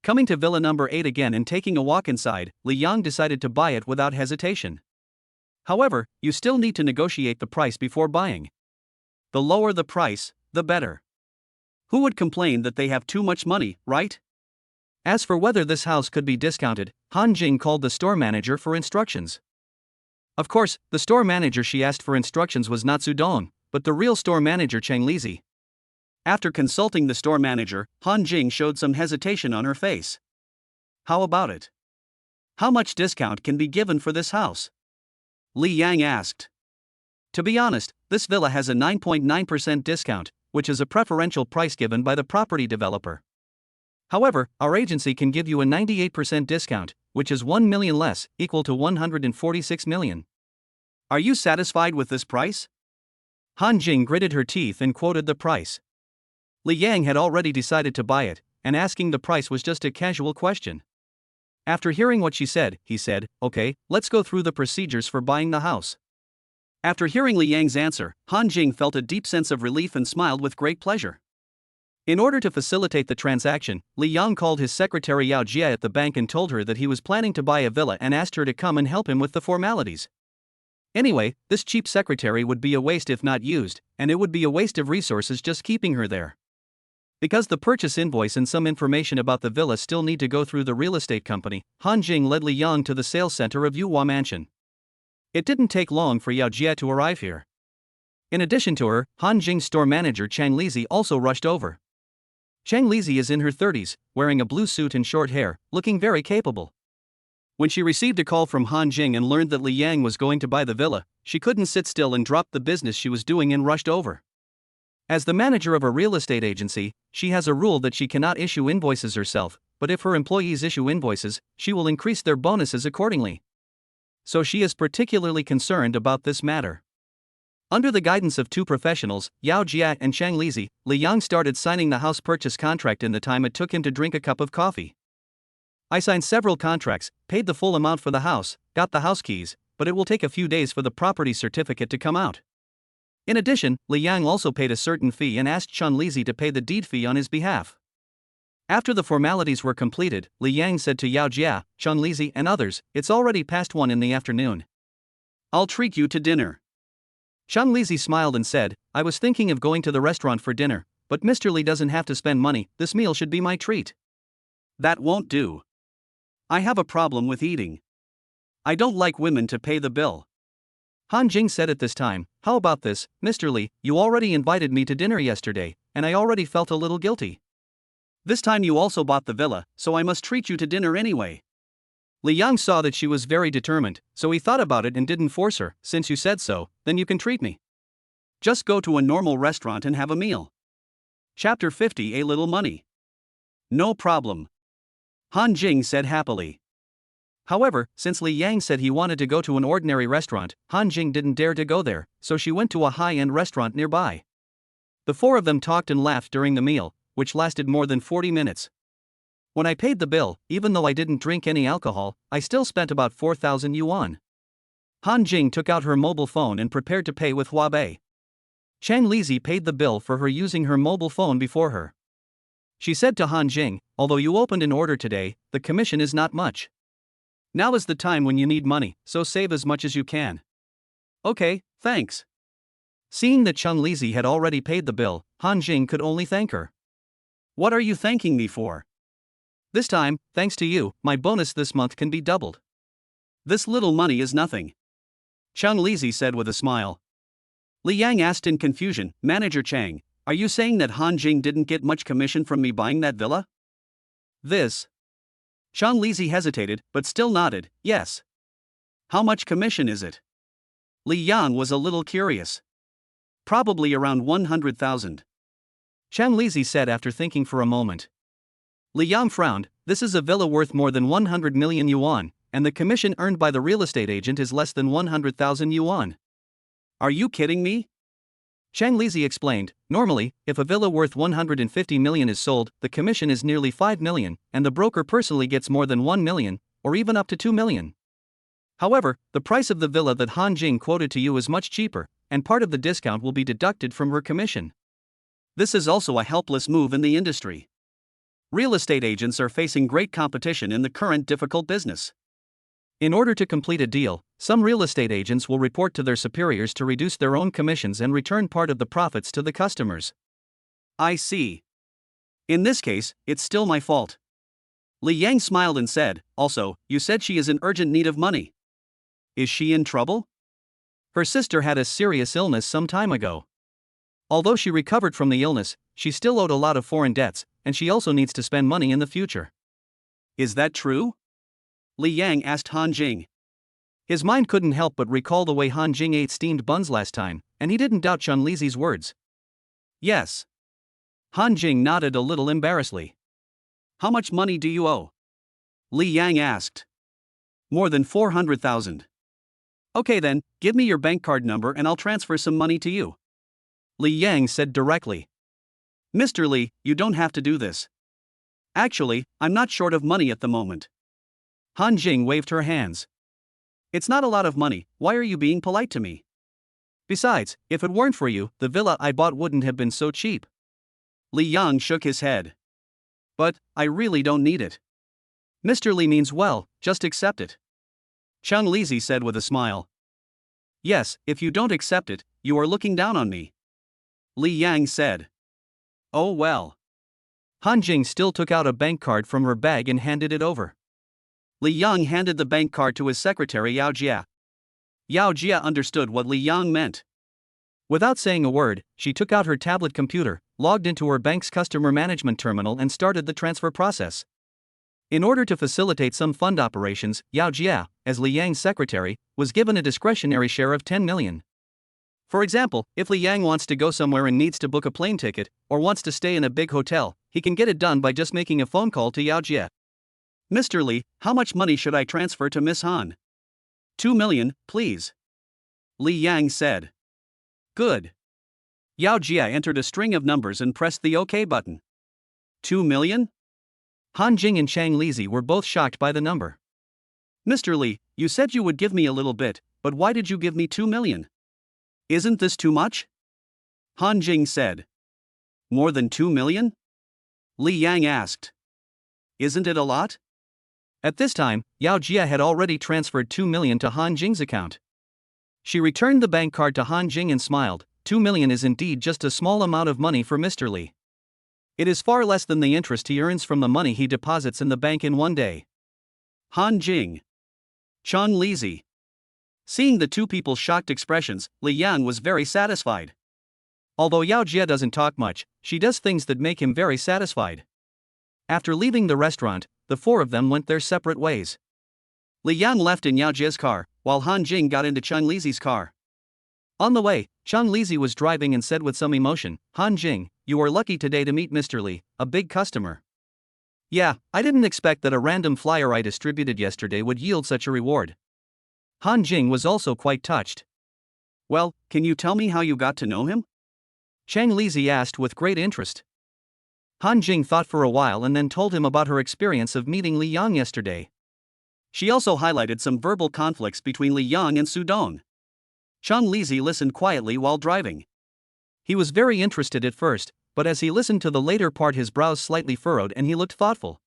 Coming to villa number 8 again and taking a walk inside, Li Yang decided to buy it without hesitation. However, you still need to negotiate the price before buying. The lower the price, the better. Who would complain that they have too much money, right? As for whether this house could be discounted, Han Jing called the store manager for instructions. Of course, the store manager she asked for instructions was not Su Dong, but the real store manager Cheng Lizi. After consulting the store manager, Han Jing showed some hesitation on her face. How about it? How much discount can be given for this house? Li Yang asked. To be honest, this villa has a 9.9% discount, which is a preferential price given by the property developer. However, our agency can give you a 98% discount, which is 1 million less, equal to 146 million. Are you satisfied with this price? Han Jing gritted her teeth and quoted the price. Li Yang had already decided to buy it, and asking the price was just a casual question. After hearing what she said, he said, "Okay, let's go through the procedures for buying the house." After hearing Li Yang's answer, Han Jing felt a deep sense of relief and smiled with great pleasure. In order to facilitate the transaction, Li Yang called his secretary Yao Jia at the bank and told her that he was planning to buy a villa and asked her to come and help him with the formalities. Anyway, this cheap secretary would be a waste if not used, and it would be a waste of resources just keeping her there. Because the purchase invoice and some information about the villa still need to go through the real estate company, Han Jing led Li Yang to the sales center of Yuhua Mansion. It didn't take long for Yao Jia to arrive here. In addition to her, Han Jing's store manager Cheng Lizi also rushed over. Cheng Lizi is in her 30s, wearing a blue suit and short hair, looking very capable. When she received a call from Han Jing and learned that Li Yang was going to buy the villa, she couldn't sit still and dropped the business she was doing and rushed over. As the manager of a real estate agency, she has a rule that she cannot issue invoices herself, but if her employees issue invoices, she will increase their bonuses accordingly. So she is particularly concerned about this matter. Under the guidance of two professionals, Yao Jia and Cheng Lizi, Li Yang started signing the house purchase contract in the time it took him to drink a cup of coffee. I signed several contracts, paid the full amount for the house, got the house keys, but it will take a few days for the property certificate to come out. In addition, Li Yang also paid a certain fee and asked Cheng Lizi to pay the deed fee on his behalf. After the formalities were completed, Li Yang said to Yao Jia, Cheng Lizi and others, "It's already past 1 in the afternoon. I'll treat you to dinner." Cheng Lizi smiled and said, "I was thinking of going to the restaurant for dinner, but Mr. Li doesn't have to spend money, this meal should be my treat." "That won't do. I have a problem with eating. I don't like women to pay the bill." Han Jing said at this time, "How about this, Mr. Li, you already invited me to dinner yesterday, and I already felt a little guilty. This time you also bought the villa, so I must treat you to dinner anyway." Li Yang saw that she was very determined, so he thought about it and didn't force her. "Since you said so, then you can treat me. Just go to a normal restaurant and have a meal." Chapter 50. A little money. "No problem," Han Jing said happily. However, since Li Yang said he wanted to go to an ordinary restaurant, Han Jing didn't dare to go there, so she went to a high-end restaurant nearby. The four of them talked and laughed during the meal, which lasted more than 40 minutes. When I paid the bill, even though I didn't drink any alcohol, I still spent about 4,000 yuan. Han Jing took out her mobile phone and prepared to pay with Huabei. Cheng Lizi paid the bill for her using her mobile phone before her. She said to Han Jing, "Although you opened an order today, the commission is not much. Now is the time when you need money, so save as much as you can." "Okay, thanks." Seeing that Cheng Lizi had already paid the bill, Han Jing could only thank her. "What are you thanking me for?" "This time, thanks to you, my bonus this month can be doubled." "This little money is nothing," Cheng Lizi said with a smile. Li Yang asked in confusion, "Manager Chang, are you saying that Han Jing didn't get much commission from me buying that villa?" "This." Cheng Lizi hesitated, but still nodded, "Yes." "How much commission is it?" Li Yang was a little curious. "Probably around 100,000. Cheng Lizi said after thinking for a moment. Li Yang frowned. "This is a villa worth more than 100 million yuan, and the commission earned by the real estate agent is less than 100,000 yuan. Are you kidding me?" Cheng Lizi explained, "Normally, if a villa worth 150 million is sold, the commission is nearly 5 million, and the broker personally gets more than 1 million, or even up to 2 million. However, the price of the villa that Han Jing quoted to you is much cheaper, and part of the discount will be deducted from her commission. This is also a helpless move in the industry. Real estate agents are facing great competition in the current difficult business. In order to complete a deal, some real estate agents will report to their superiors to reduce their own commissions and return part of the profits to the customers. I see. In this case, it's still my fault. Li Yang smiled and said, also, you said she is in urgent need of money. Is she in trouble? Her sister had a serious illness some time ago. Although she recovered from the illness, she still owed a lot of foreign debts, and she also needs to spend money in the future. Is that true? Li Yang asked Han Jing. His mind couldn't help but recall the way Han Jing ate steamed buns last time, and he didn't doubt Chun Lizi's words. Yes. Han Jing nodded a little embarrassedly. How much money do you owe? Li Yang asked. More than 400,000. Okay then, give me your bank card number and I'll transfer some money to you. Li Yang said directly. Mr. Li, you don't have to do this. Actually, I'm not short of money at the moment. Han Jing waved her hands. It's not a lot of money, why are you being polite to me? Besides, if it weren't for you, the villa I bought wouldn't have been so cheap. Li Yang shook his head. But, I really don't need it. Mr. Li means well, just accept it. Chung Lizi said with a smile. Yes, if you don't accept it, you are looking down on me. Li Yang said. Oh well. Han Jing still took out a bank card from her bag and handed it over. Li Yang handed the bank card to his secretary Yao Jia. Yao Jia understood what Li Yang meant. Without saying a word, she took out her tablet computer, logged into her bank's customer management terminal and started the transfer process. In order to facilitate some fund operations, Yao Jia, as Li Yang's secretary, was given a discretionary share of 10 million. For example, if Li Yang wants to go somewhere and needs to book a plane ticket, or wants to stay in a big hotel, he can get it done by just making a phone call to Yao Jia. Mr. Li, how much money should I transfer to Miss Han? 2 million, please. Li Yang said. Good. Yao Jia entered a string of numbers and pressed the OK button. 2 million? Han Jing and Chang Lizi were both shocked by the number. Mr. Li, you said you would give me a little bit, but why did you give me 2 million? Isn't this too much? Han Jing said. More than 2 million? Li Yang asked. Isn't it a lot? At this time, Yao Jia had already transferred 2 million to Han Jing's account. She returned the bank card to Han Jing and smiled. 2 million is indeed just a small amount of money for Mr. Li. It is far less than the interest he earns from the money he deposits in the bank in one day. Han Jing. Chun Lizi. Seeing the two people's shocked expressions, Li Yang was very satisfied. Although Yao Jia doesn't talk much, she does things that make him very satisfied. After leaving the restaurant, the four of them went their separate ways. Li Yang left in Yao Jia's car, while Han Jing got into Chung Lizi's car. On the way, Chung Lizi was driving and said with some emotion, Han Jing, you are lucky today to meet Mr. Li, a big customer. Yeah, I didn't expect that a random flyer I distributed yesterday would yield such a reward. Han Jing was also quite touched. Well, can you tell me how you got to know him? Chang Lizi asked with great interest. Han Jing thought for a while and then told him about her experience of meeting Li Yang yesterday. She also highlighted some verbal conflicts between Li Yang and Su Dong. Chun Lizi listened quietly while driving. He was very interested at first, but as he listened to the later part his brows slightly furrowed and he looked thoughtful.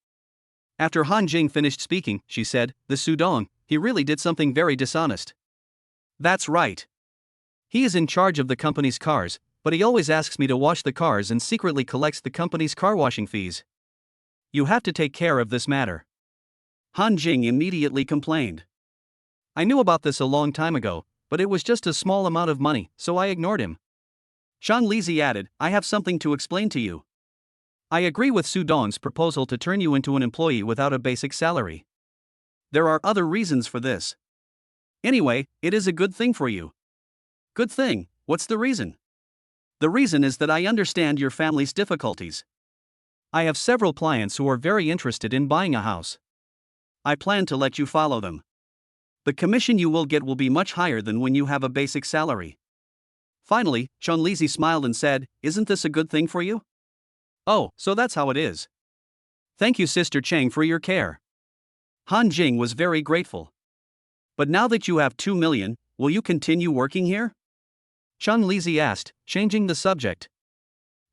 After Han Jing finished speaking, she said, the Su Dong, he really did something very dishonest. That's right. He is in charge of the company's cars, but he always asks me to wash the cars and secretly collects the company's car washing fees. You have to take care of this matter. Han Jing immediately complained. I knew about this a long time ago, but it was just a small amount of money, so I ignored him. Chun Lizi added, I have something to explain to you. I agree with Su Dong's proposal to turn you into an employee without a basic salary. There are other reasons for this. Anyway, it is a good thing for you. Good thing, what's the reason? The reason is that I understand your family's difficulties. I have several clients who are very interested in buying a house. I plan to let you follow them. The commission you will get will be much higher than when you have a basic salary. Finally, Chun Lizi smiled and said, isn't this a good thing for you? Oh, so that's how it is. Thank you Sister Chang for your care. Han Jing was very grateful. But now that you have 2 million, will you continue working here? Chun Lizi asked, changing the subject.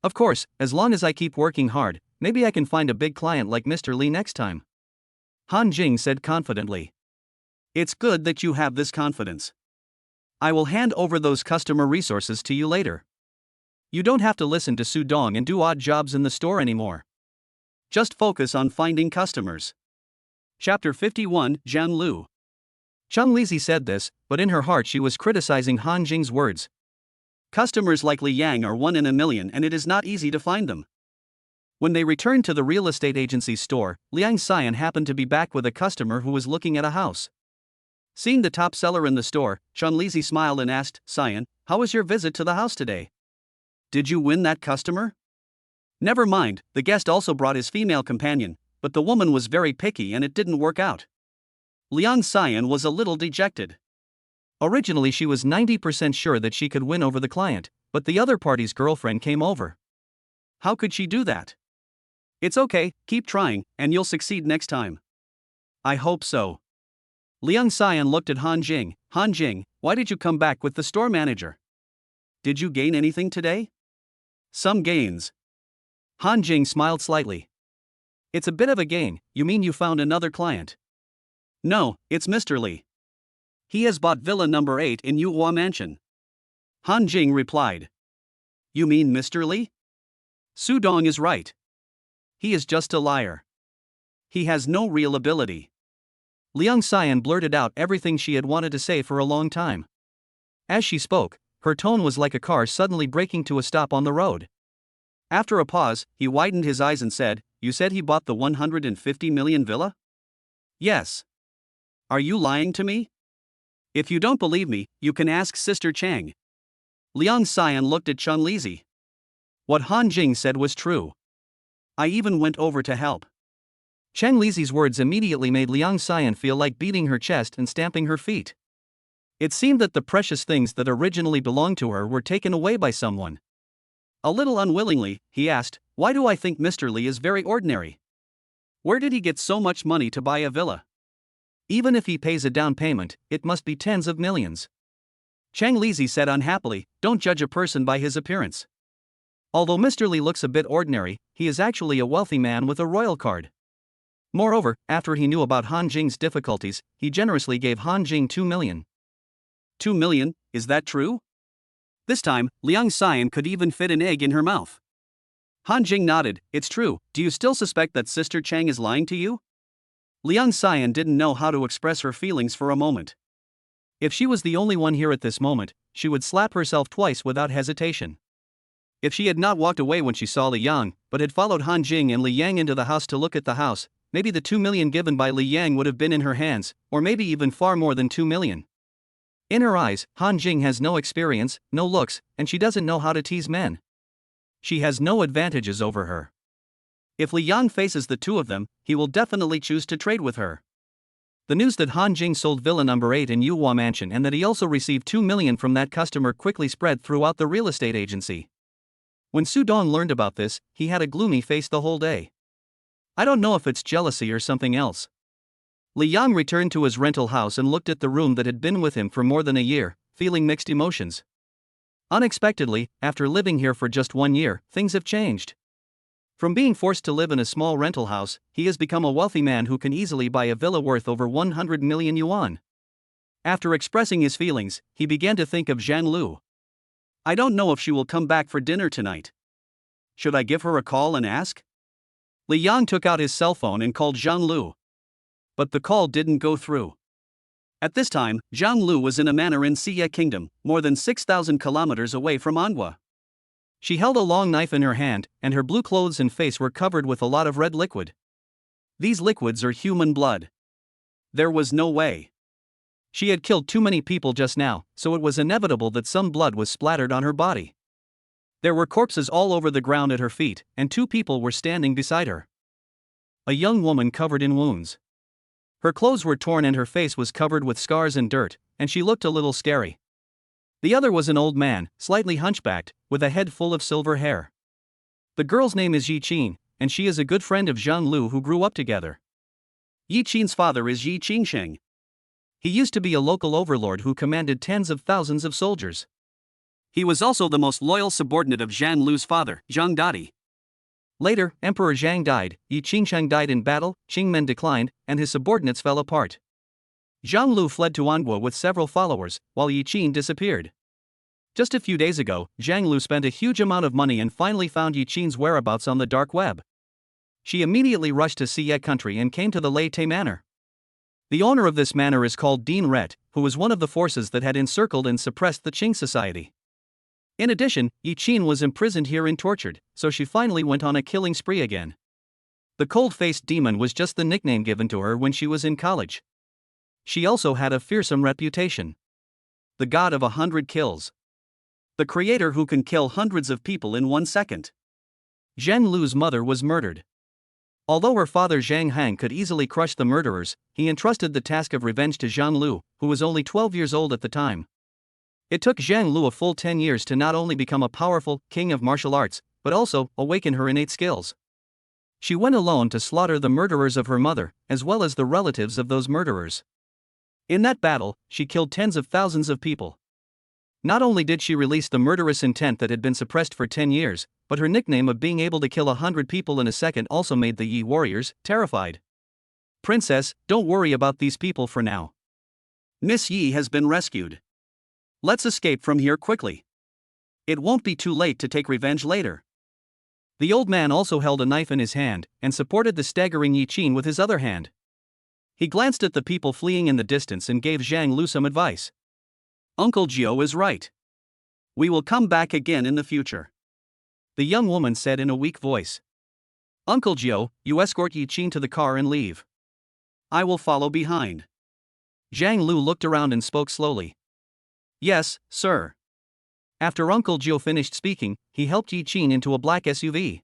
Of course, as long as I keep working hard, maybe I can find a big client like Mr. Li next time. Han Jing said confidently. It's good that you have this confidence. I will hand over those customer resources to you later. You don't have to listen to Su Dong and do odd jobs in the store anymore. Just focus on finding customers. Chapter 51, Zhang Lu. Cheng Lizi said this, but in her heart she was criticizing Han Jing's words. Customers like Li Yang are 1 in a million and it is not easy to find them. When they returned to the real estate agency's store, Liang Xian happened to be back with a customer who was looking at a house. Seeing the top seller in the store, Cheng Lizi smiled and asked, Xian, how was your visit to the house today? Did you win that customer? Never mind, the guest also brought his female companion, but the woman was very picky and it didn't work out. Liang Xian was a little dejected. Originally she was 90% sure that she could win over the client, but the other party's girlfriend came over. How could she do that? It's okay, keep trying, and you'll succeed next time. I hope so. Liang Xian looked at Han Jing. Han Jing, why did you come back with the store manager? Did you gain anything today? Some gains. Han Jing smiled slightly. It's a bit of a gain, you mean you found another client? No, it's Mr. Li. He has bought Villa number 8 in Yuhua Mansion. Han Jing replied. You mean Mr. Li? Su Dong is right. He is just a liar. He has no real ability. Liang Xian blurted out everything she had wanted to say for a long time. As she spoke, her tone was like a car suddenly braking to a stop on the road. After a pause, he widened his eyes and said, You said he bought the 150 million villa? Yes. Are you lying to me? If you don't believe me, you can ask Sister Chang. Liang Xian looked at Cheng Lizi. What Han Jing said was true. I even went over to help. Cheng Lizi's words immediately made Liang Xian feel like beating her chest and stamping her feet. It seemed that the precious things that originally belonged to her were taken away by someone. A little unwillingly, he asked, Why do I think Mr. Li is very ordinary? Where did he get so much money to buy a villa? Even if he pays a down payment, it must be tens of millions. Cheng Lizi said unhappily, Don't judge a person by his appearance. Although Mr. Li looks a bit ordinary, he is actually a wealthy man with a royal card. Moreover, after he knew about Han Jing's difficulties, he generously gave Han Jing 2 million. 2 million, is that true? This time, Liang Xian could even fit an egg in her mouth. Han Jing nodded, It's true, do you still suspect that Sister Chang is lying to you? Liang Xian didn't know how to express her feelings for a moment. If she was the only one here at this moment, she would slap herself twice without hesitation. If she had not walked away when she saw Li Yang, but had followed Han Jing and Li Yang into the house to look at the house, maybe the 2 million given by Li Yang would have been in her hands, or maybe even far more than 2 million. In her eyes, Han Jing has no experience, no looks, and she doesn't know how to tease men. She has no advantages over her. If Li Yang faces the two of them, he will definitely choose to trade with her. The news that Han Jing sold Villa number 8 in Yuhua Mansion and that he also received 2 million from that customer quickly spread throughout the real estate agency. When Su Dong learned about this, he had a gloomy face the whole day. I don't know if it's jealousy or something else. Li Yang returned to his rental house and looked at the room that had been with him for more than a year, feeling mixed emotions. Unexpectedly, after living here for just 1 year, things have changed. From being forced to live in a small rental house, he has become a wealthy man who can easily buy a villa worth over 100 million yuan. After expressing his feelings, he began to think of Zhang Lu. I don't know if she will come back for dinner tonight. Should I give her a call and ask? Li Yang took out his cell phone and called Zhang Lu. But the call didn't go through. At this time, Zhang Lu was in a manor in Xia Kingdom, more than 6,000 kilometers away from Anhua. She held a long knife in her hand, and her blue clothes and face were covered with a lot of red liquid. These liquids are human blood. There was no way. She had killed too many people just now, so it was inevitable that some blood was splattered on her body. There were corpses all over the ground at her feet, and 2 people were standing beside her. A young woman covered in wounds. Her clothes were torn and her face was covered with scars and dirt, and she looked a little scary. The other was an old man, slightly hunchbacked, with a head full of silver hair. The girl's name is Yi Qin, and she is a good friend of Zhang Lu who grew up together. Yi Qin's father is Yi Qingsheng. He used to be a local overlord who commanded tens of thousands of soldiers. He was also the most loyal subordinate of Zhang Lu's father, Zhang Dadi. Later, Emperor Zhang died, Yi Qingsheng died in battle, Qingmen declined, and his subordinates fell apart. Zhang Lu fled to Anguo with several followers, while Yi Qin disappeared. Just a few days ago, Zhang Lu spent a huge amount of money and finally found Yi Qin's whereabouts on the dark web. She immediately rushed to Xie country and came to the Lei Te manor. The owner of this manor is called Dean Ret, who was one of the forces that had encircled and suppressed the Qing society. In addition, Yi Qin was imprisoned here and tortured, so she finally went on a killing spree again. The cold-faced demon was just the nickname given to her when she was in college. She also had a fearsome reputation. The god of 100 kills. The creator who can kill hundreds of people in 1 second. Zhang Lu's mother was murdered. Although her father Zhang Hang could easily crush the murderers, he entrusted the task of revenge to Zhang Lu, who was only 12 years old at the time. It took Zhang Lu a full 10 years to not only become a powerful king of martial arts, but also awaken her innate skills. She went alone to slaughter the murderers of her mother, as well as the relatives of those murderers. In that battle, she killed tens of thousands of people. Not only did she release the murderous intent that had been suppressed for 10 years, but her nickname of being able to kill 100 people in a second also made the Yi warriors terrified. Princess, don't worry about these people for now. Miss Yi has been rescued. Let's escape from here quickly. It won't be too late to take revenge later. The old man also held a knife in his hand and supported the staggering Yi Qin with his other hand. He glanced at the people fleeing in the distance and gave Zhang Lu some advice. Uncle Xiao is right. We will come back again in the future. The young woman said in a weak voice. Uncle Xiao, you escort Yi Qin to the car and leave. I will follow behind. Zhang Lu looked around and spoke slowly. Yes, sir. After Uncle Xiao finished speaking, he helped Yi Qin into a black SUV.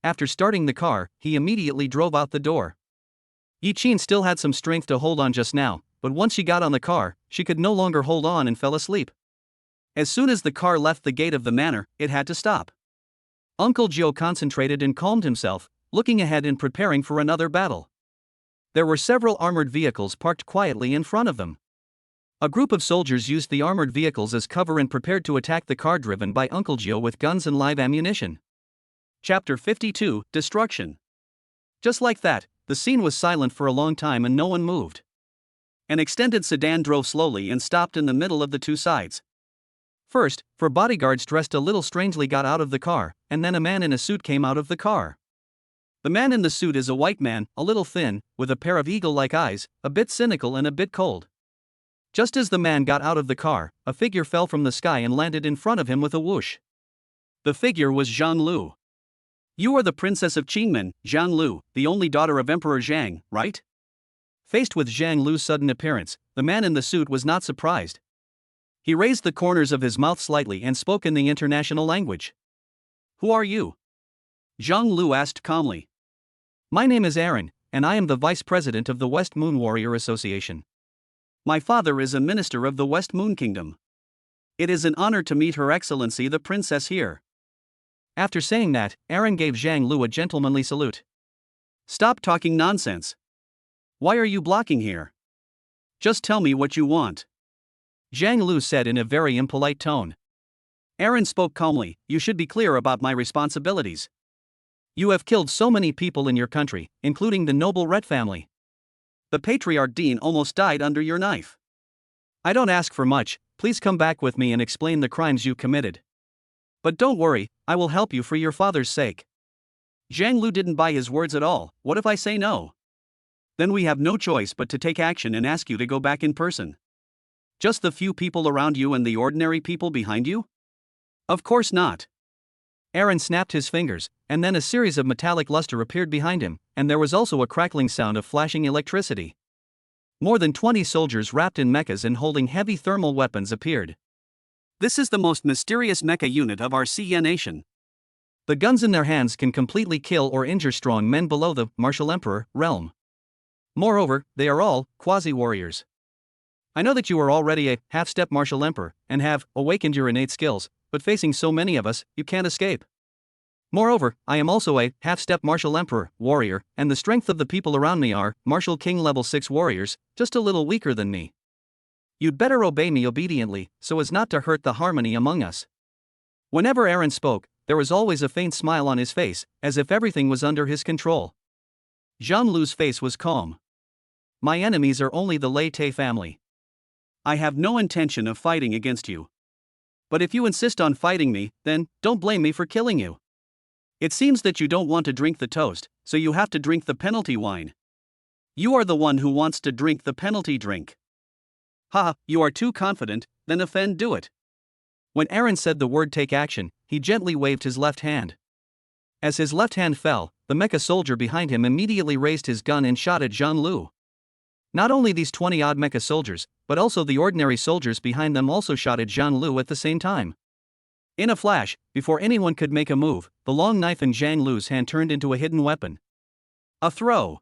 After starting the car, he immediately drove out the door. Yi Qin still had some strength to hold on just now, but once she got on the car, she could no longer hold on and fell asleep. As soon as the car left the gate of the manor, it had to stop. Uncle Xiao concentrated and calmed himself, looking ahead and preparing for another battle. There were several armored vehicles parked quietly in front of them. A group of soldiers used the armored vehicles as cover and prepared to attack the car driven by Uncle Xiao with guns and live ammunition. Chapter 52, Destruction. Just like that, the scene was silent for a long time and no one moved. An extended sedan drove slowly and stopped in the middle of the two sides. First, four bodyguards dressed a little strangely got out of the car, and then a man in a suit came out of the car. The man in the suit is a white man, a little thin, with a pair of eagle-like eyes, a bit cynical and a bit cold. Just as the man got out of the car, a figure fell from the sky and landed in front of him with a whoosh. The figure was Zhang Lu. You are the princess of Qingmen, Zhang Lu, the only daughter of Emperor Zhang, right? Faced with Zhang Lu's sudden appearance, the man in the suit was not surprised. He raised the corners of his mouth slightly and spoke in the international language. Who are you? Zhang Lu asked calmly. My name is Aaron, and I am the vice president of the West Moon Warrior Association. My father is a minister of the West Moon Kingdom. It is an honor to meet Her Excellency the Princess here. After saying that, Aaron gave Zhang Lu a gentlemanly salute. Stop talking nonsense. Why are you blocking here? Just tell me what you want. Zhang Lu said in a very impolite tone. Aaron spoke calmly, you should be clear about my responsibilities. You have killed so many people in your country, including the noble Ret family. The patriarch Dean almost died under your knife. I don't ask for much, please come back with me and explain the crimes you committed. But don't worry, I will help you for your father's sake. Zhang Lu didn't buy his words at all. What if I say no? Then we have no choice but to take action and ask you to go back in person. Just the few people around you and the ordinary people behind you? Of course not. Aaron snapped his fingers, and then a series of metallic luster appeared behind him, and there was also a crackling sound of flashing electricity. More than 20 soldiers wrapped in mechas and holding heavy thermal weapons appeared. This is the most mysterious mecha unit of our Xie nation. The guns in their hands can completely kill or injure strong men below the martial emperor realm. Moreover, they are all quasi-warriors. I know that you are already a half-step martial emperor and have awakened your innate skills, but facing so many of us, you can't escape. Moreover, I am also a half-step martial emperor, warrior, and the strength of the people around me are martial king level 6 warriors, just a little weaker than me. You'd better obey me obediently, so as not to hurt the harmony among us. Whenever Aaron spoke, there was always a faint smile on his face, as if everything was under his control. Zhang Lu's face was calm. My enemies are only the Lei Te family. I have no intention of fighting against you. But if you insist on fighting me, then don't blame me for killing you. It seems that you don't want to drink the toast, so you have to drink the penalty wine. You are the one who wants to drink the penalty drink. Ha, you are too confident, then offend do it. When Aaron said the word take action, he gently waved his left hand. As his left hand fell, the mecha soldier behind him immediately raised his gun and shot at Zhang Lu. Not only these 20-odd mecha soldiers, but also the ordinary soldiers behind them also shot at Zhang Lu at the same time. In a flash, before anyone could make a move, the long knife in Zhang Lu's hand turned into a hidden weapon. A throw.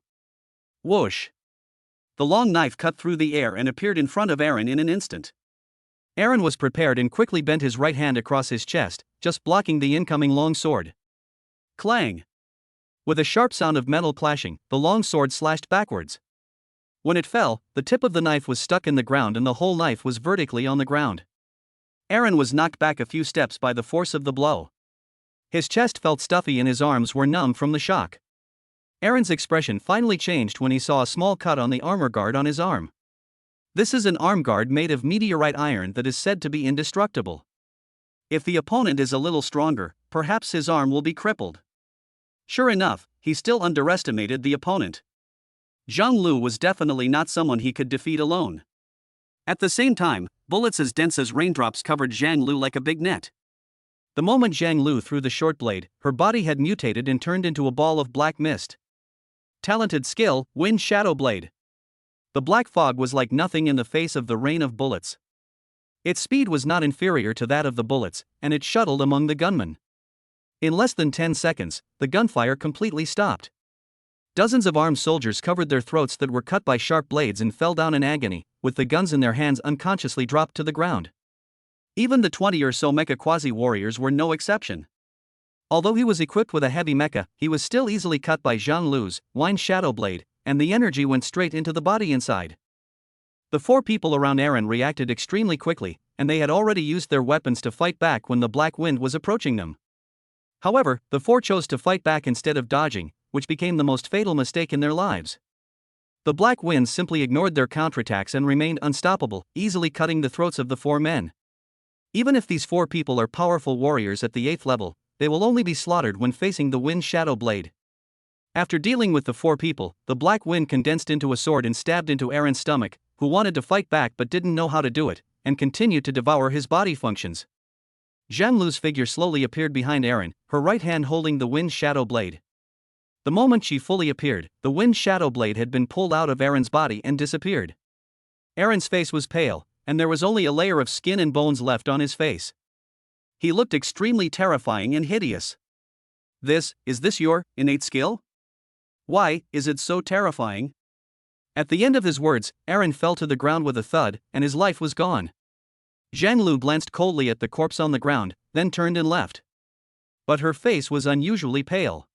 Whoosh. The long knife cut through the air and appeared in front of Aaron in an instant. Aaron was prepared and quickly bent his right hand across his chest, just blocking the incoming long sword. Clang. With a sharp sound of metal clashing, the long sword slashed backwards. When it fell, the tip of the knife was stuck in the ground and the whole knife was vertically on the ground. Aaron was knocked back a few steps by the force of the blow. His chest felt stuffy and his arms were numb from the shock. Aaron's expression finally changed when he saw a small cut on the armor guard on his arm. This is an arm guard made of meteorite iron that is said to be indestructible. If the opponent is a little stronger, perhaps his arm will be crippled. Sure enough, he still underestimated the opponent. Zhang Lu was definitely not someone he could defeat alone. At the same time, bullets as dense as raindrops covered Zhang Lu like a big net. The moment Zhang Lu threw the short blade, her body had mutated and turned into a ball of black mist. Talented skill, Wind Shadow Blade. The black fog was like nothing in the face of the rain of bullets. Its speed was not inferior to that of the bullets, and it shuttled among the gunmen. In less than 10 seconds, the gunfire completely stopped. Dozens of armed soldiers covered their throats that were cut by sharp blades and fell down in agony, with the guns in their hands unconsciously dropped to the ground. Even the 20 or so mecha quasi-warriors were no exception. Although he was equipped with a heavy mecha, he was still easily cut by Zhang Lu's Wind Shadow Blade, and the energy went straight into the body inside. The 4 people around Aaron reacted extremely quickly, and they had already used their weapons to fight back when the black wind was approaching them. However, the 4 chose to fight back instead of dodging, which became the most fatal mistake in their lives. The black winds simply ignored their counterattacks and remained unstoppable, easily cutting the throats of the 4 men. Even if these 4 people are powerful warriors at the 8th level, they will only be slaughtered when facing the Wind Shadow Blade. After dealing with the 4 people, the black wind condensed into a sword and stabbed into Aaron's stomach, who wanted to fight back but didn't know how to do it, and continued to devour his body functions. Zhang Lu's figure slowly appeared behind Aaron, her right hand holding the Wind Shadow Blade. The moment she fully appeared, the Wind Shadow Blade had been pulled out of Aaron's body and disappeared. Aaron's face was pale, and there was only a layer of skin and bones left on his face. He looked extremely terrifying and hideous. Is this your innate skill? Why is it so terrifying? At the end of his words, Aaron fell to the ground with a thud, and his life was gone. Zhang Lu glanced coldly at the corpse on the ground, then turned and left. But her face was unusually pale.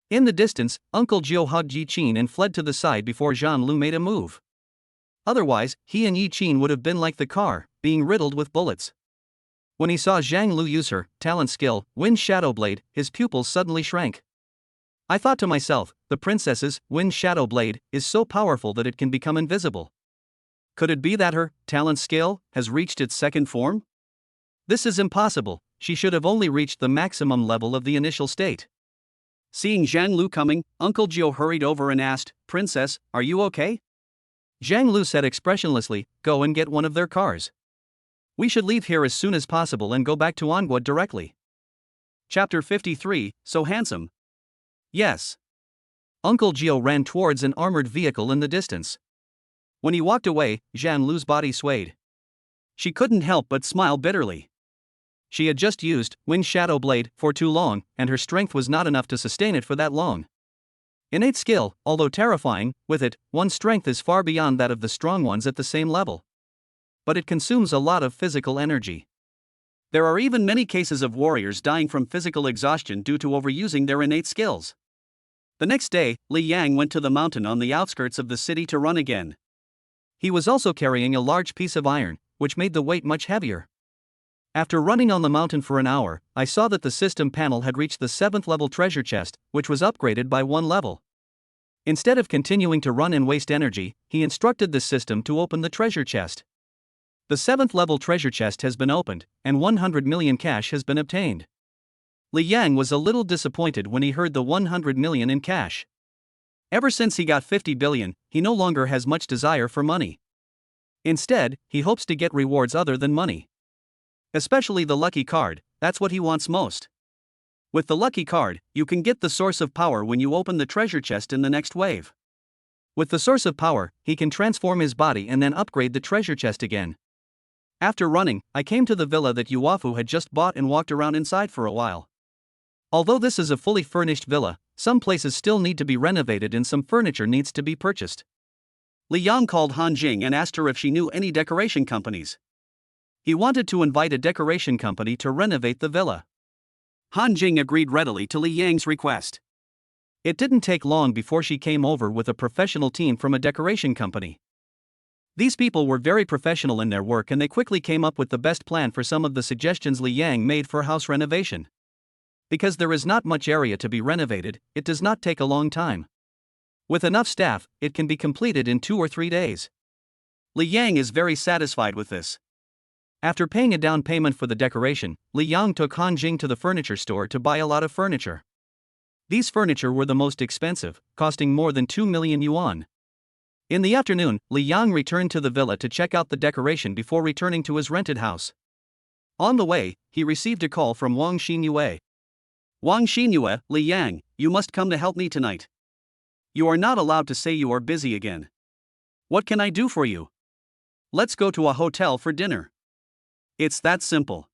In the distance, Uncle Xiao hugged Yi Qin and fled to the side before Zhang Lu made a move. Otherwise, he and Yi Qin would have been like the car, being riddled with bullets. When he saw Zhang Lu use her talent skill, Wind Shadow Blade, his pupils suddenly shrank. I thought to myself, the princess's Wind Shadow Blade is so powerful that it can become invisible. Could it be that her talent skill has reached its 2nd form? This is impossible, she should have only reached the maximum level of the initial state. Seeing Zhang Lu coming, Uncle Xiao hurried over and asked, "Princess, are you okay?" Zhang Lu said expressionlessly, "Go and get one of their cars. We should leave here as soon as possible and go back to Onguad directly." Chapter 53, So Handsome. Yes. Uncle Xiao ran towards an armored vehicle in the distance. When he walked away, Zhang Lu's body swayed. She couldn't help but smile bitterly. She had just used Wind Shadow Blade for too long, and her strength was not enough to sustain it for that long. Innate skill, although terrifying, with it, one's strength is far beyond that of the strong ones at the same level. But it consumes a lot of physical energy. There are even many cases of warriors dying from physical exhaustion due to overusing their innate skills. The next day, Li Yang went to the mountain on the outskirts of the city to run again. He was also carrying a large piece of iron, which made the weight much heavier. After running on the mountain for an hour, I saw that the system panel had reached the 7th level treasure chest, which was upgraded by 1 level. Instead of continuing to run and waste energy, he instructed the system to open the treasure chest. The 7th level treasure chest has been opened, and 100 million cash has been obtained. Li Yang was a little disappointed when he heard the 100 million in cash. Ever since he got 50 billion, he no longer has much desire for money. Instead, he hopes to get rewards other than money. Especially the lucky card, that's what he wants most. With the lucky card, you can get the source of power when you open the treasure chest in the next wave. With the source of power, he can transform his body and then upgrade the treasure chest again. After running, I came to the villa that Yuafu had just bought and walked around inside for a while. Although this is a fully furnished villa, some places still need to be renovated and some furniture needs to be purchased. Li Yang called Han Jing and asked her if she knew any decoration companies. He wanted to invite a decoration company to renovate the villa. Han Jing agreed readily to Li Yang's request. It didn't take long before she came over with a professional team from a decoration company. These people were very professional in their work and they quickly came up with the best plan for some of the suggestions Li Yang made for house renovation. Because there is not much area to be renovated, it does not take a long time. With enough staff, it can be completed in 2 or 3 days. Li Yang is very satisfied with this. After paying a down payment for the decoration, Li Yang took Han Jing to the furniture store to buy a lot of furniture. These furniture were the most expensive, costing more than 2 million yuan. In the afternoon, Li Yang returned to the villa to check out the decoration before returning to his rented house. On the way, he received a call from Wang Xinyue. Wang Xinyue, Li Yang, you must come to help me tonight. You are not allowed to say you are busy again. What can I do for you? Let's go to a hotel for dinner. It's that simple.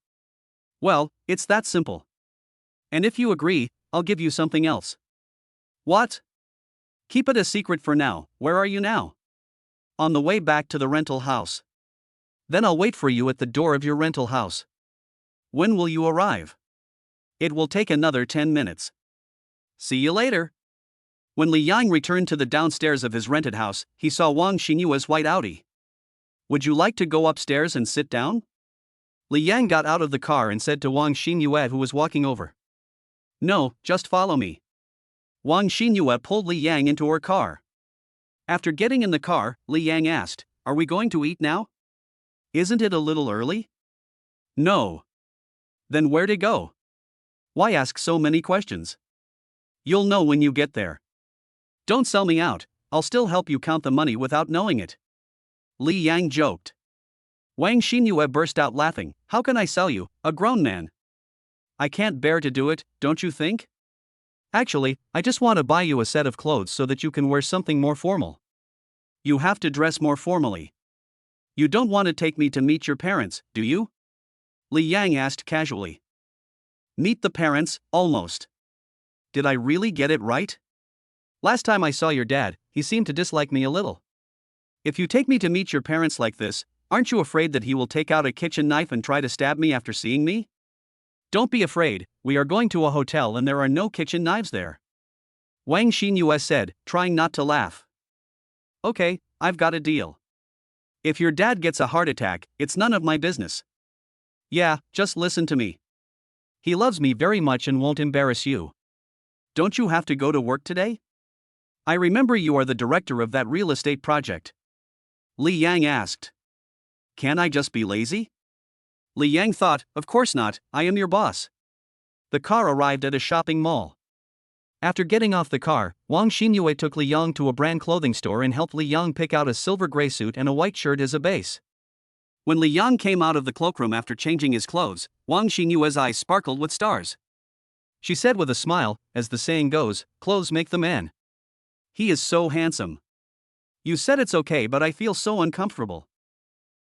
Well, it's that simple. And if you agree, I'll give you something else. What? Keep it a secret for now. Where are you now? On the way back to the rental house. Then I'll wait for you at the door of your rental house. When will you arrive? It will take another 10 minutes. See you later. When Li Yang returned to the downstairs of his rented house, he saw Wang Xinyue's white Audi. Would you like to go upstairs and sit down? Li Yang got out of the car and said to Wang Xinyue, who was walking over. No, just follow me. Wang Xinyue pulled Li Yang into her car. After getting in the car, Li Yang asked, Are we going to eat now? Isn't it a little early? No. Then where to go? Why ask so many questions? You'll know when you get there. Don't sell me out, I'll still help you count the money without knowing it. Li Yang joked. Wang Xinyue burst out laughing. How can I sell you, a grown man? I can't bear to do it, don't you think? Actually, I just want to buy you a set of clothes so that you can wear something more formal. You have to dress more formally. You don't want to take me to meet your parents, do you? Li Yang asked casually. Meet the parents, almost. Did I really get it right? Last time I saw your dad, he seemed to dislike me a little. If you take me to meet your parents like this, aren't you afraid that he will take out a kitchen knife and try to stab me after seeing me? Don't be afraid, we are going to a hotel and there are no kitchen knives there. Wang Xinyue said, trying not to laugh. Okay, I've got a deal. If your dad gets a heart attack, it's none of my business. Yeah, just listen to me. He loves me very much and won't embarrass you. Don't you have to go to work today? I remember you are the director of that real estate project. Li Yang asked. Can I just be lazy? Li Yang thought, of course not, I am your boss. The car arrived at a shopping mall. After getting off the car, Wang Xinyue took Li Yang to a brand clothing store and helped Li Yang pick out a silver gray suit and a white shirt as a base. When Li Yang came out of the cloakroom after changing his clothes, Wang Xinyue's eyes sparkled with stars. She said with a smile, as the saying goes, clothes make the man. He is so handsome. You said it's okay, but I feel so uncomfortable.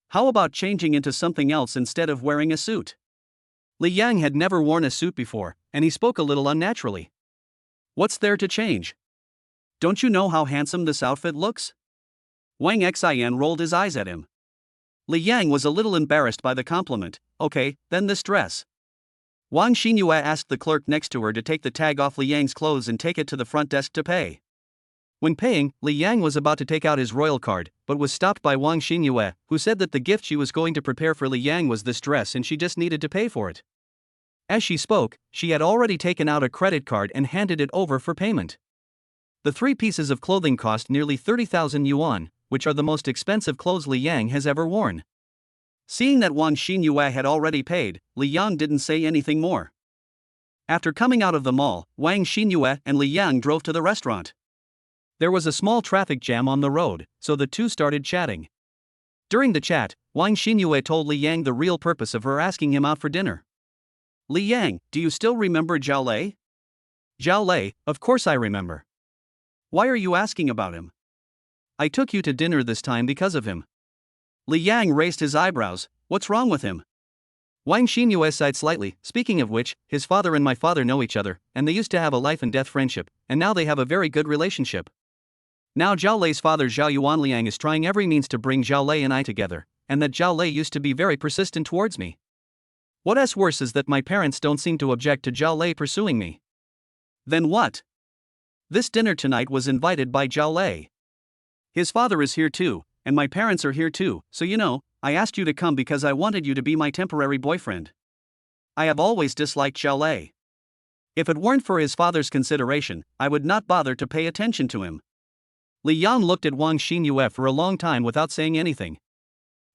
How about changing into something else instead of wearing a suit? Li Yang had never worn a suit before, and he spoke a little unnaturally. What's there to change? Don't you know how handsome this outfit looks? Wang Xian rolled his eyes at him. Li Yang was a little embarrassed by the compliment. Okay, then this dress. Wang Xinyue asked the clerk next to her to take the tag off Li Yang's clothes and take it to the front desk to pay. When paying, Li Yang was about to take out his royal card, but was stopped by Wang Xinyue, who said that the gift she was going to prepare for Li Yang was this dress and she just needed to pay for it. As she spoke, she had already taken out a credit card and handed it over for payment. The 3 pieces of clothing cost nearly 30,000 yuan, which are the most expensive clothes Li Yang has ever worn. Seeing that Wang Xinyue had already paid, Li Yang didn't say anything more. After coming out of the mall, Wang Xinyue and Li Yang drove to the restaurant. There was a small traffic jam on the road, so the two started chatting. During the chat, Wang Xinyue told Li Yang the real purpose of her asking him out for dinner. Li Yang, do you still remember Xiao Lei? Xiao Lei, of course I remember. Why are you asking about him? I took you to dinner this time because of him. Li Yang raised his eyebrows. What's wrong with him? Wang Xinyue sighed slightly. Speaking of which, his father and my father know each other, and they used to have a life and death friendship, and now they have a very good relationship. Now Xiao Lei's father Xiao Yuanliang is trying every means to bring Xiao Lei and I together, and that Xiao Lei used to be very persistent towards me. What's worse is that my parents don't seem to object to Xiao Lei pursuing me. Then what? This dinner tonight was invited by Xiao Lei. His father is here too, and my parents are here too, so I asked you to come because I wanted you to be my temporary boyfriend. I have always disliked Xiao Lei. If it weren't for his father's consideration, I would not bother to pay attention to him. Li Yang looked at Wang Xinyue for a long time without saying anything.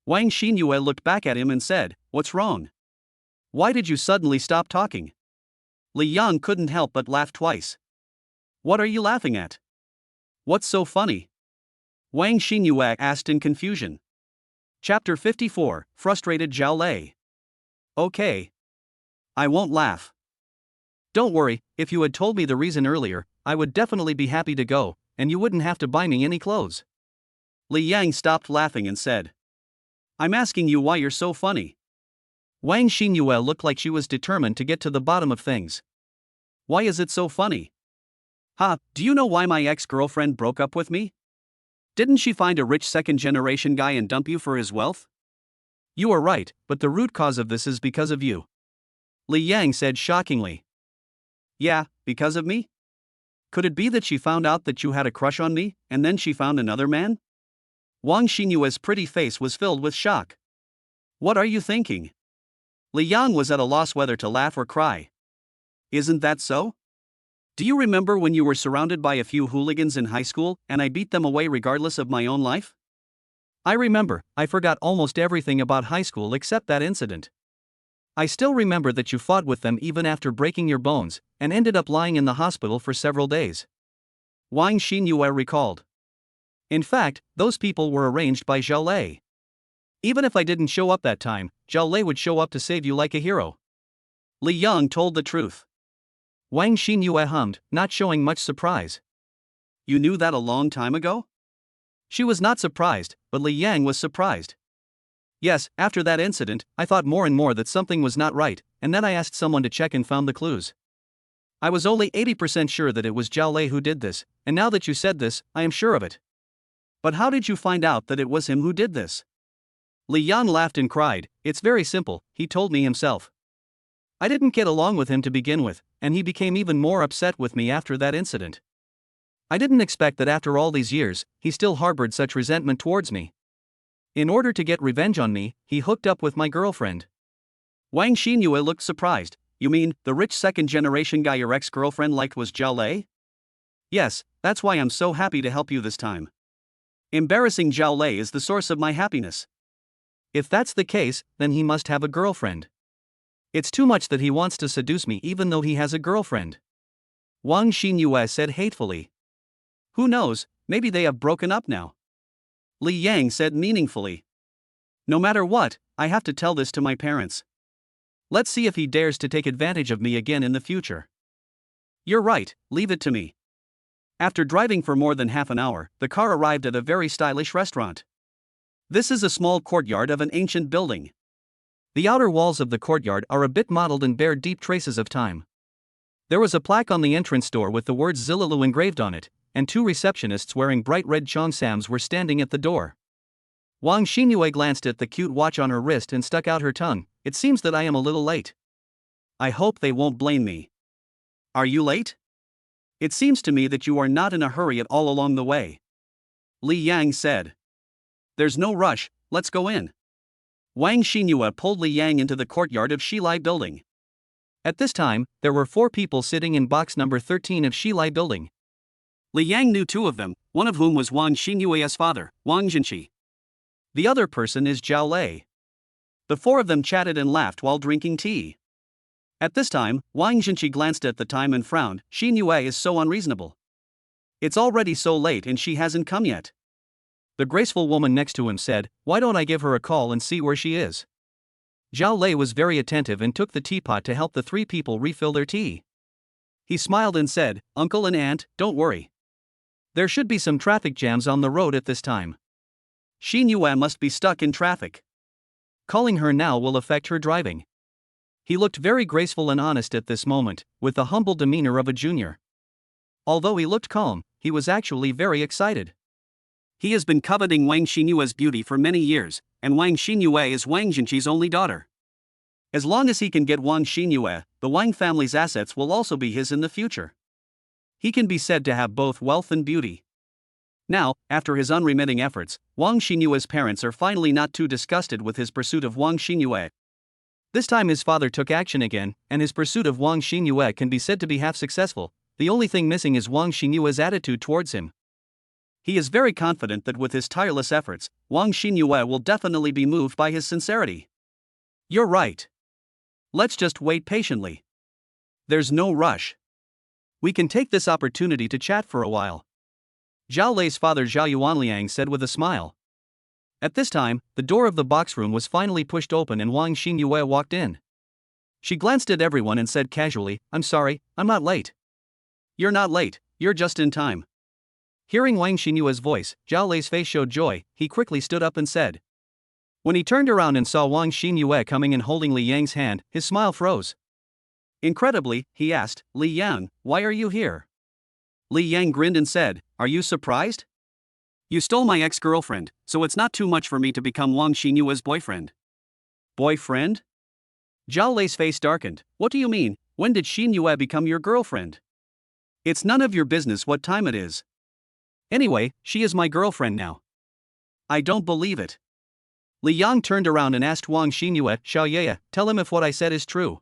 Wang Xinyue looked back at him and said, "What's wrong? Why did you suddenly stop talking?" Li Yang couldn't help but laugh twice. What are you laughing at? What's so funny? Wang Xinyue asked in confusion. Chapter 54, Frustrated Xiao Lei. Okay. I won't laugh. Don't worry, if you had told me the reason earlier, I would definitely be happy to go, and you wouldn't have to buy me any clothes. Li Yang stopped laughing and said, I'm asking you why you're so funny. Wang Xinyue looked like she was determined to get to the bottom of things. Why is it so funny? Do you know why my ex-girlfriend broke up with me? Didn't she find a rich second-generation guy and dump you for his wealth? You are right, but the root cause of this is because of you. Li Yang said shockingly. Yeah, because of me? Could it be that she found out that you had a crush on me, and then she found another man? Wang Xinyue's pretty face was filled with shock. What are you thinking? Li Yang was at a loss whether to laugh or cry. Isn't that so? Do you remember when you were surrounded by a few hooligans in high school, and I beat them away regardless of my own life? I remember. I forgot almost everything about high school except that incident. I still remember that you fought with them even after breaking your bones, and ended up lying in the hospital for several days. Wang Xinyue recalled. In fact, those people were arranged by Xiao Lei. Even if I didn't show up that time, Xiao Lei would show up to save you like a hero. Li Yang told the truth. Wang Xinyue hummed, not showing much surprise. You knew that a long time ago? She was not surprised, but Li Yang was surprised. Yes, after that incident, I thought more and more that something was not right, and then I asked someone to check and found the clues. I was only 80% sure that it was Xiao Lei who did this, and now that you said this, I am sure of it. But how did you find out that it was him who did this? Li Yang laughed and cried. It's very simple, he told me himself. I didn't get along with him to begin with, and he became even more upset with me after that incident. I didn't expect that after all these years, he still harbored such resentment towards me. In order to get revenge on me, he hooked up with my girlfriend. Wang Xinyue looked surprised. You mean, the rich second-generation guy your ex-girlfriend liked was Xiao Lei? Yes, that's why I'm so happy to help you this time. Embarrassing Xiao Lei is the source of my happiness. If that's the case, then he must have a girlfriend. It's too much that he wants to seduce me even though he has a girlfriend. Wang Xinyue said hatefully. Who knows, maybe they have broken up now. Li Yang said meaningfully. No matter what, I have to tell this to my parents. Let's see if he dares to take advantage of me again in the future. You're right, leave it to me. After driving for more than half an hour, the car arrived at a very stylish restaurant. This is a small courtyard of an ancient building. The outer walls of the courtyard are a bit mottled and bear deep traces of time. There was a plaque on the entrance door with the words Zilalu engraved on it, and 2 receptionists wearing bright red cheongsams were standing at the door. Wang Xinyue glanced at the cute watch on her wrist and stuck out her tongue. It seems that I am a little late. I hope they won't blame me. Are you late? It seems to me that you are not in a hurry at all along the way. Li Yang said. There's no rush, let's go in. Wang Xinyue pulled Li Yang into the courtyard of Shilai Building. At this time, there were 4 people sitting in box number 13 of Shilai Building. Li Yang knew 2 of them, one of whom was Wang Xinyue's father, Wang Jinqi. The other person is Zhao Lei. The 4 of them chatted and laughed while drinking tea. At this time, Wang Jinqi glanced at the time and frowned. Xinyue is so unreasonable. It's already so late and she hasn't come yet. The graceful woman next to him said, why don't I give her a call and see where she is? Zhao Lei was very attentive and took the teapot to help the 3 people refill their tea. He smiled and said, Uncle and Aunt, don't worry. There should be some traffic jams on the road at this time. Xinyue must be stuck in traffic. Calling her now will affect her driving. He looked very graceful and honest at this moment, with the humble demeanor of a junior. Although he looked calm, he was actually very excited. He has been coveting Wang Xinyue's beauty for many years, and Wang Xinyue is Wang Jinqi's only daughter. As long as he can get Wang Xinyue, the Wang family's assets will also be his in the future. He can be said to have both wealth and beauty. Now, after his unremitting efforts, Wang Xinyue's parents are finally not too disgusted with his pursuit of Wang Xinyue. This time his father took action again, and his pursuit of Wang Xinyue can be said to be half successful. The only thing missing is Wang Xinyue's attitude towards him. He is very confident that with his tireless efforts, Wang Xinyue will definitely be moved by his sincerity. You're right. Let's just wait patiently. There's no rush. We can take this opportunity to chat for a while. Zhao Lei's father Zhao Yuanliang said with a smile. At this time, the door of the box room was finally pushed open and Wang Xinyue walked in. She glanced at everyone and said casually, I'm sorry, I'm not late. You're not late, you're just in time. Hearing Wang Xinyue's voice, Zhao Lei's face showed joy. He quickly stood up and said. When he turned around and saw Wang Xinyue coming and holding Li Yang's hand, his smile froze. Incredibly, he asked, Li Yang, why are you here? Li Yang grinned and said, are you surprised? You stole my ex-girlfriend, so it's not too much for me to become Wang Xinyue's boyfriend. Boyfriend? Zhao Lei's face darkened. What do you mean, when did Xinyue become your girlfriend? It's none of your business what time it is. Anyway, she is my girlfriend now. I don't believe it. Li Yang turned around and asked Wang Xinyue, Xiao, tell him if what I said is true.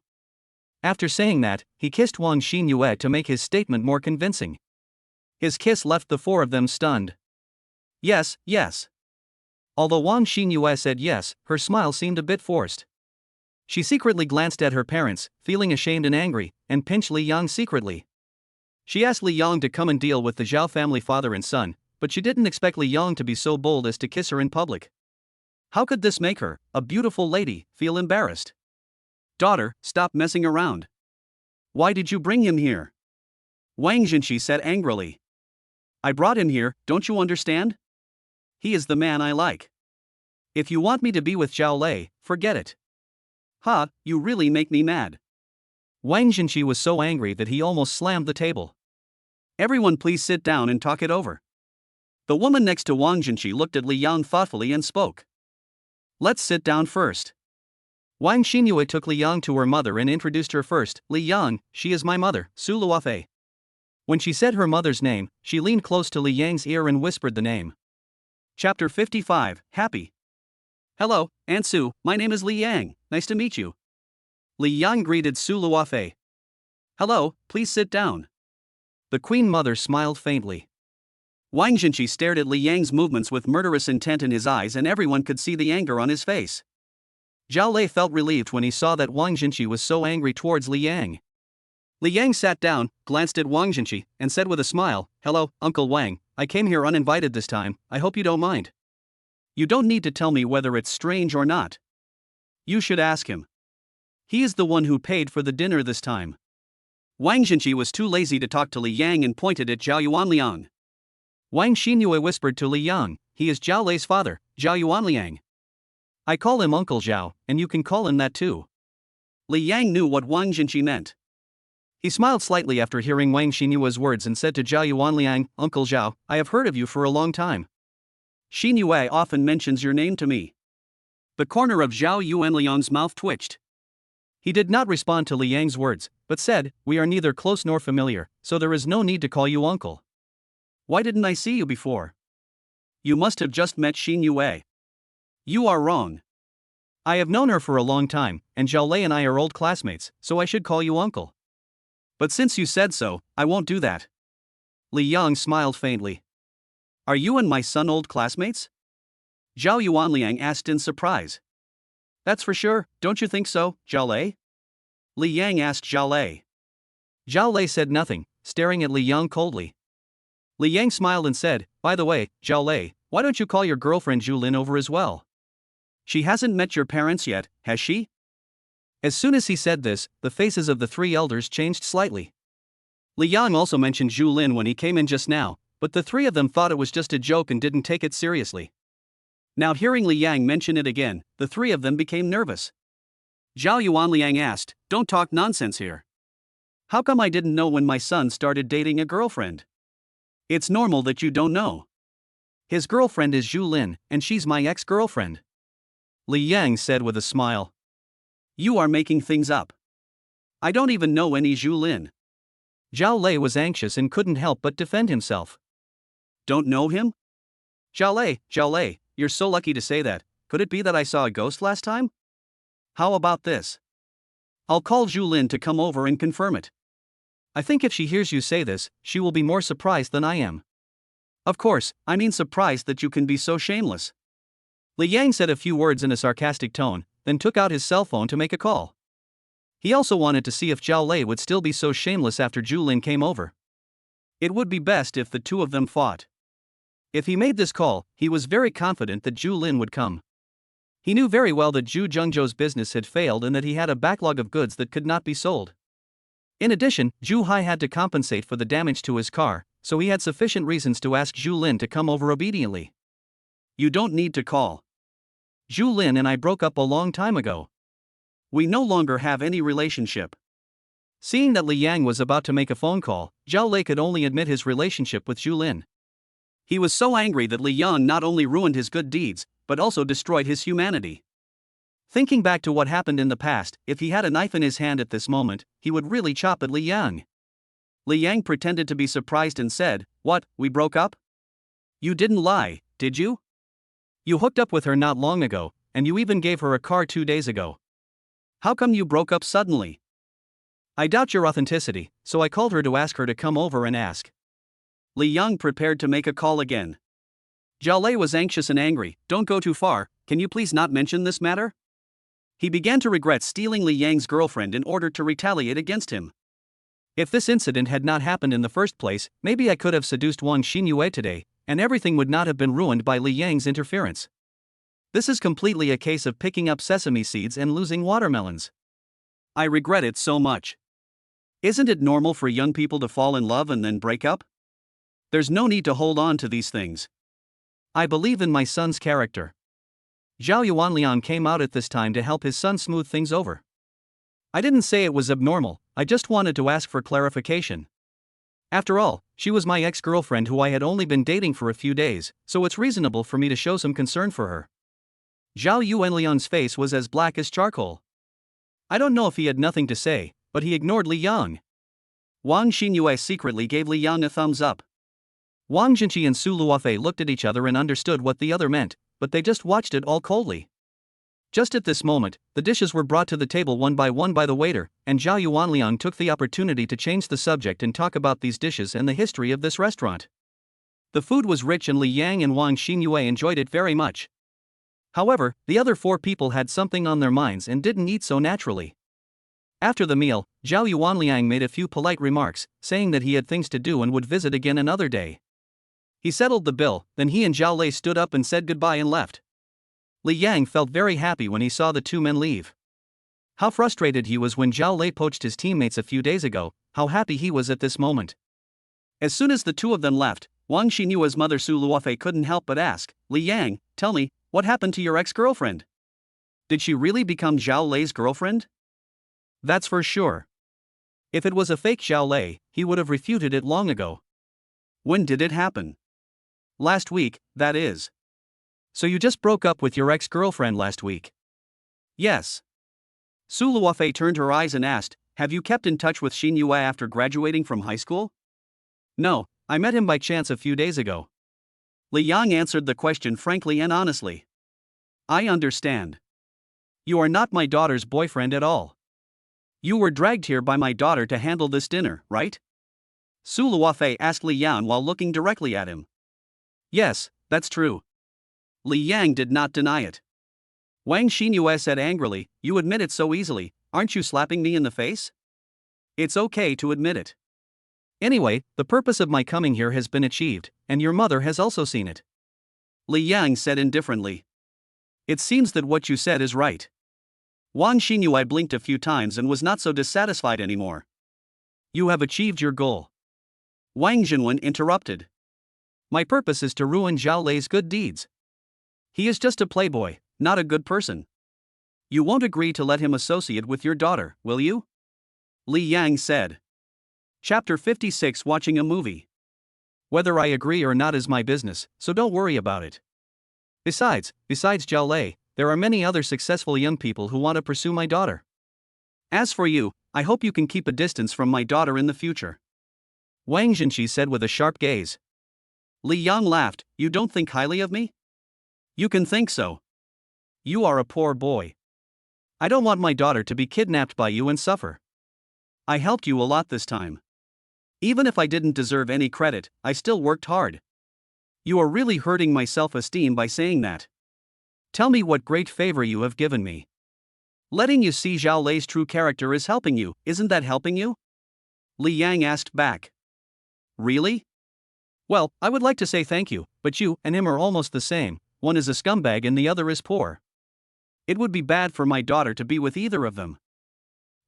After saying that, he kissed Wang Xinyue to make his statement more convincing. His kiss left the 4 of them stunned. Yes, yes. Although Wang Xinyue said yes, her smile seemed a bit forced. She secretly glanced at her parents, feeling ashamed and angry, and pinched Li Yang secretly. She asked Li Yang to come and deal with the Xiao family father and son, but she didn't expect Li Yang to be so bold as to kiss her in public. How could this make her, a beautiful lady, feel embarrassed? Daughter, stop messing around. Why did you bring him here? Wang Jinqi said angrily. I brought him here, don't you understand? He is the man I like. If you want me to be with Zhao Lei, forget it. Ha, you really make me mad. Wang Jinqi was so angry that he almost slammed the table. Everyone please sit down and talk it over. The woman next to Wang Jinqi looked at Li Yang thoughtfully and spoke. Let's sit down first. Wang Xinyue took Li Yang to her mother and introduced her first. Li Yang, she is my mother, Su Luofei. When she said her mother's name, she leaned close to Li Yang's ear and whispered the name. Chapter 55, Happy. Hello, Aunt Su, my name is Li Yang, nice to meet you. Li Yang greeted Su Luofei. Hello, please sit down. The queen mother smiled faintly. Wang Jinqi stared at Li Yang's movements with murderous intent in his eyes and everyone could see the anger on his face. Zhao Lei felt relieved when he saw that Wang Jinqi was so angry towards Li Yang. Li Yang sat down, glanced at Wang Jinqi, and said with a smile, Hello, Uncle Wang, I came here uninvited this time, I hope you don't mind. You don't need to tell me whether it's strange or not. You should ask him. He is the one who paid for the dinner this time. Wang Jinqi was too lazy to talk to Li Yang and pointed at Zhao Yuanliang. Wang Xinyue whispered to Li Yang, he is Zhao Lei's father, Zhao Yuanliang. I call him Uncle Xiao, and you can call him that too. Li Yang knew what Wang Jinqi meant. He smiled slightly after hearing Wang Xinyue's words and said to Zhao Yuanliang, Uncle Xiao, I have heard of you for a long time. Xinyue often mentions your name to me. The corner of Zhao Yuanliang's mouth twitched. He did not respond to Li Yang's words, but said, "We are neither close nor familiar, so there is no need to call you uncle." "Why didn't I see you before? You must have just met Xin Yue." "You are wrong. I have known her for a long time, and Xiao Lei and I are old classmates, so I should call you uncle. But since you said so, I won't do that." Li Yang smiled faintly. "Are you and my son old classmates?" Zhao Yuanliang asked in surprise. "That's for sure, don't you think so, Zhao Lei?" Li Yang asked Zhao Lei. Zhao Lei said nothing, staring at Li Yang coldly. Li Yang smiled and said, "By the way, Zhao Lei, why don't you call your girlfriend Julin over as well? She hasn't met your parents yet, has she?" As soon as he said this, the faces of the three elders changed slightly. Li Yang also mentioned Julin when he came in just now, but the three of them thought it was just a joke and didn't take it seriously. Now hearing Li Yang mention it again, the three of them became nervous. Zhao Yuanliang asked, "Don't talk nonsense here. How come I didn't know when my son started dating a girlfriend? It's normal that you don't know. His girlfriend is Julin, and she's my ex-girlfriend." Li Yang said with a smile. "You are making things up. I don't even know any Julin." Zhao Lei was anxious and couldn't help but defend himself. "Don't know him? Zhao Lei, you're so lucky to say that. Could it be that I saw a ghost last time? How about this? I'll call Julin to come over and confirm it. I think if she hears you say this, she will be more surprised than I am. Of course, I mean surprised that you can be so shameless." Li Yang said a few words in a sarcastic tone, then took out his cell phone to make a call. He also wanted to see if Zhao Lei would still be so shameless after Julin came over. It would be best if the two of them fought. If he made this call, he was very confident that Julin would come. He knew very well that Zhu Zhengzhou's business had failed and that he had a backlog of goods that could not be sold. In addition, Zhu Hai had to compensate for the damage to his car, so he had sufficient reasons to ask Julin to come over obediently. "You don't need to call. Julin and I broke up a long time ago. We no longer have any relationship." Seeing that Li Yang was about to make a phone call, Zhao Lei could only admit his relationship with Julin. He was so angry that Li Yang not only ruined his good deeds, but also destroyed his humanity. Thinking back to what happened in the past, if he had a knife in his hand at this moment, he would really chop at Li Yang. Li Yang pretended to be surprised and said, "What, we broke up? You didn't lie, did you? You hooked up with her not long ago, and you even gave her a car 2 days ago. How come you broke up suddenly?" "I doubt your authenticity, so I called her to ask her to come over and ask." Li Yang prepared to make a call again. Zhao Lei was anxious and angry. "Don't go too far, can you please not mention this matter?" He began to regret stealing Li Yang's girlfriend in order to retaliate against him. If this incident had not happened in the first place, maybe I could have seduced Wang Xinyue today, and everything would not have been ruined by Li Yang's interference. This is completely a case of picking up sesame seeds and losing watermelons. I regret it so much. Isn't it normal for young people to fall in love and then break up? There's no need to hold on to these things. I believe in my son's character. Zhao Yuanliang came out at this time to help his son smooth things over. I didn't say it was abnormal, I just wanted to ask for clarification. After all, she was my ex-girlfriend who I had only been dating for a few days, so it's reasonable for me to show some concern for her. Zhao Yuanliang's face was as black as charcoal. I don't know if he had nothing to say, but he ignored Li Yang. Wang Xinyue secretly gave Li Yang a thumbs up. Wang Jinqi and Su Luofei looked at each other and understood what the other meant, but they just watched it all coldly. Just at this moment, the dishes were brought to the table one by the waiter, and Zhao Yuanliang took the opportunity to change the subject and talk about these dishes and the history of this restaurant. The food was rich and Li Yang and Wang Xinyue enjoyed it very much. However, the other 4 people had something on their minds and didn't eat so naturally. After the meal, Zhao Yuanliang made a few polite remarks, saying that he had things to do and would visit again another day. He settled the bill, then he and Zhao Lei stood up and said goodbye and left. Li Yang felt very happy when he saw the 2 men leave. How frustrated he was when Zhao Lei poached his teammates a few days ago, how happy he was at this moment. As soon as the 2 of them left, Wang Xinyue's mother Su Luofei couldn't help but ask, "Li Yang, tell me, what happened to your ex-girlfriend? Did she really become Zhao Lei's girlfriend?" "That's for sure. If it was a fake Zhao Lei, he would have refuted it long ago." "When did it happen?" "Last week, that is." "So you just broke up with your ex-girlfriend last week?" "Yes." Su Luofei turned her eyes and asked, "Have you kept in touch with Xin Yue after graduating from high school?" "No, I met him by chance a few days ago." Li Yang answered the question frankly and honestly. "I understand. You are not my daughter's boyfriend at all. You were dragged here by my daughter to handle this dinner, right?" Su Luofei asked Li Yang while looking directly at him. "Yes, that's true." Li Yang did not deny it. Wang Xinyue said angrily, "You admit it so easily, aren't you slapping me in the face?" "It's okay to admit it. Anyway, the purpose of my coming here has been achieved, and your mother has also seen it." Li Yang said indifferently. "It seems that what you said is right." Wang Xinyue blinked a few times and was not so dissatisfied anymore. "You have achieved your goal." Wang Jinwen interrupted. "My purpose is to ruin Xiao Lei's good deeds. He is just a playboy, not a good person. You won't agree to let him associate with your daughter, will you?" Li Yang said. Chapter 56 Watching a movie. "Whether I agree or not is my business, so don't worry about it. Besides Xiao Lei, there are many other successful young people who want to pursue my daughter. As for you, I hope you can keep a distance from my daughter in the future." Wang Jinqi said with a sharp gaze. Li Yang laughed, "You don't think highly of me? You can think so. You are a poor boy. I don't want my daughter to be kidnapped by you and suffer. I helped you a lot this time. Even if I didn't deserve any credit, I still worked hard. You are really hurting my self-esteem by saying that. Tell me what great favor you have given me. Letting you see Xiao Lei's true character is helping you, isn't that helping you?" Li Yang asked back. "Really? Well, I would like to say thank you, but you and him are almost the same. One is a scumbag and the other is poor. It would be bad for my daughter to be with either of them."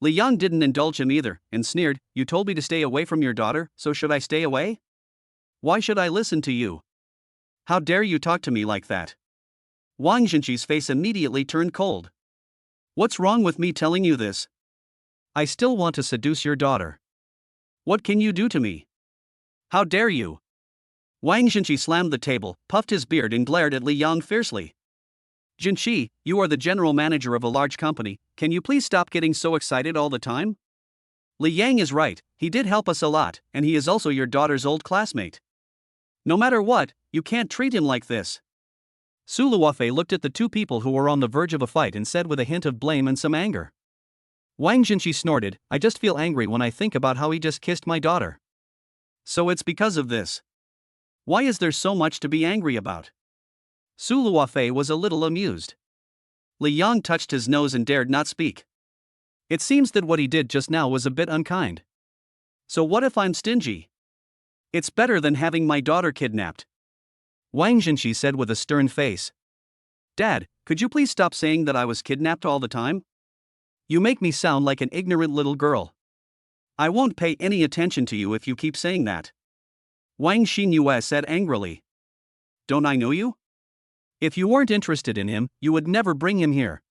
Li Yang didn't indulge him either, and sneered, "You told me to stay away from your daughter, so should I stay away? Why should I listen to you? How dare you talk to me like that?" Wang Jinqi's face immediately turned cold. "What's wrong with me telling you this? I still want to seduce your daughter. What can you do to me? How dare you?" Wang Jinqi slammed the table, puffed his beard and glared at Li Yang fiercely. "Jinqi, you are the general manager of a large company, can you please stop getting so excited all the time? Li Yang is right, he did help us a lot, and he is also your daughter's old classmate. No matter what, you can't treat him like this." Su Luofei looked at the two people who were on the verge of a fight and said with a hint of blame and some anger. Wang Jinqi snorted, "I just feel angry when I think about how he just kissed my daughter. So it's because of this. Why is there so much to be angry about?" Su Luofei was a little amused. Li Yang touched his nose and dared not speak. It seems that what he did just now was a bit unkind. So what if I'm stingy? It's better than having my daughter kidnapped. Wang Jinqi said with a stern face. "Dad, could you please stop saying that I was kidnapped all the time? You make me sound like an ignorant little girl. I won't pay any attention to you if you keep saying that." Wang Xinyue said angrily. "Don't I know you? If you weren't interested in him, you would never bring him here."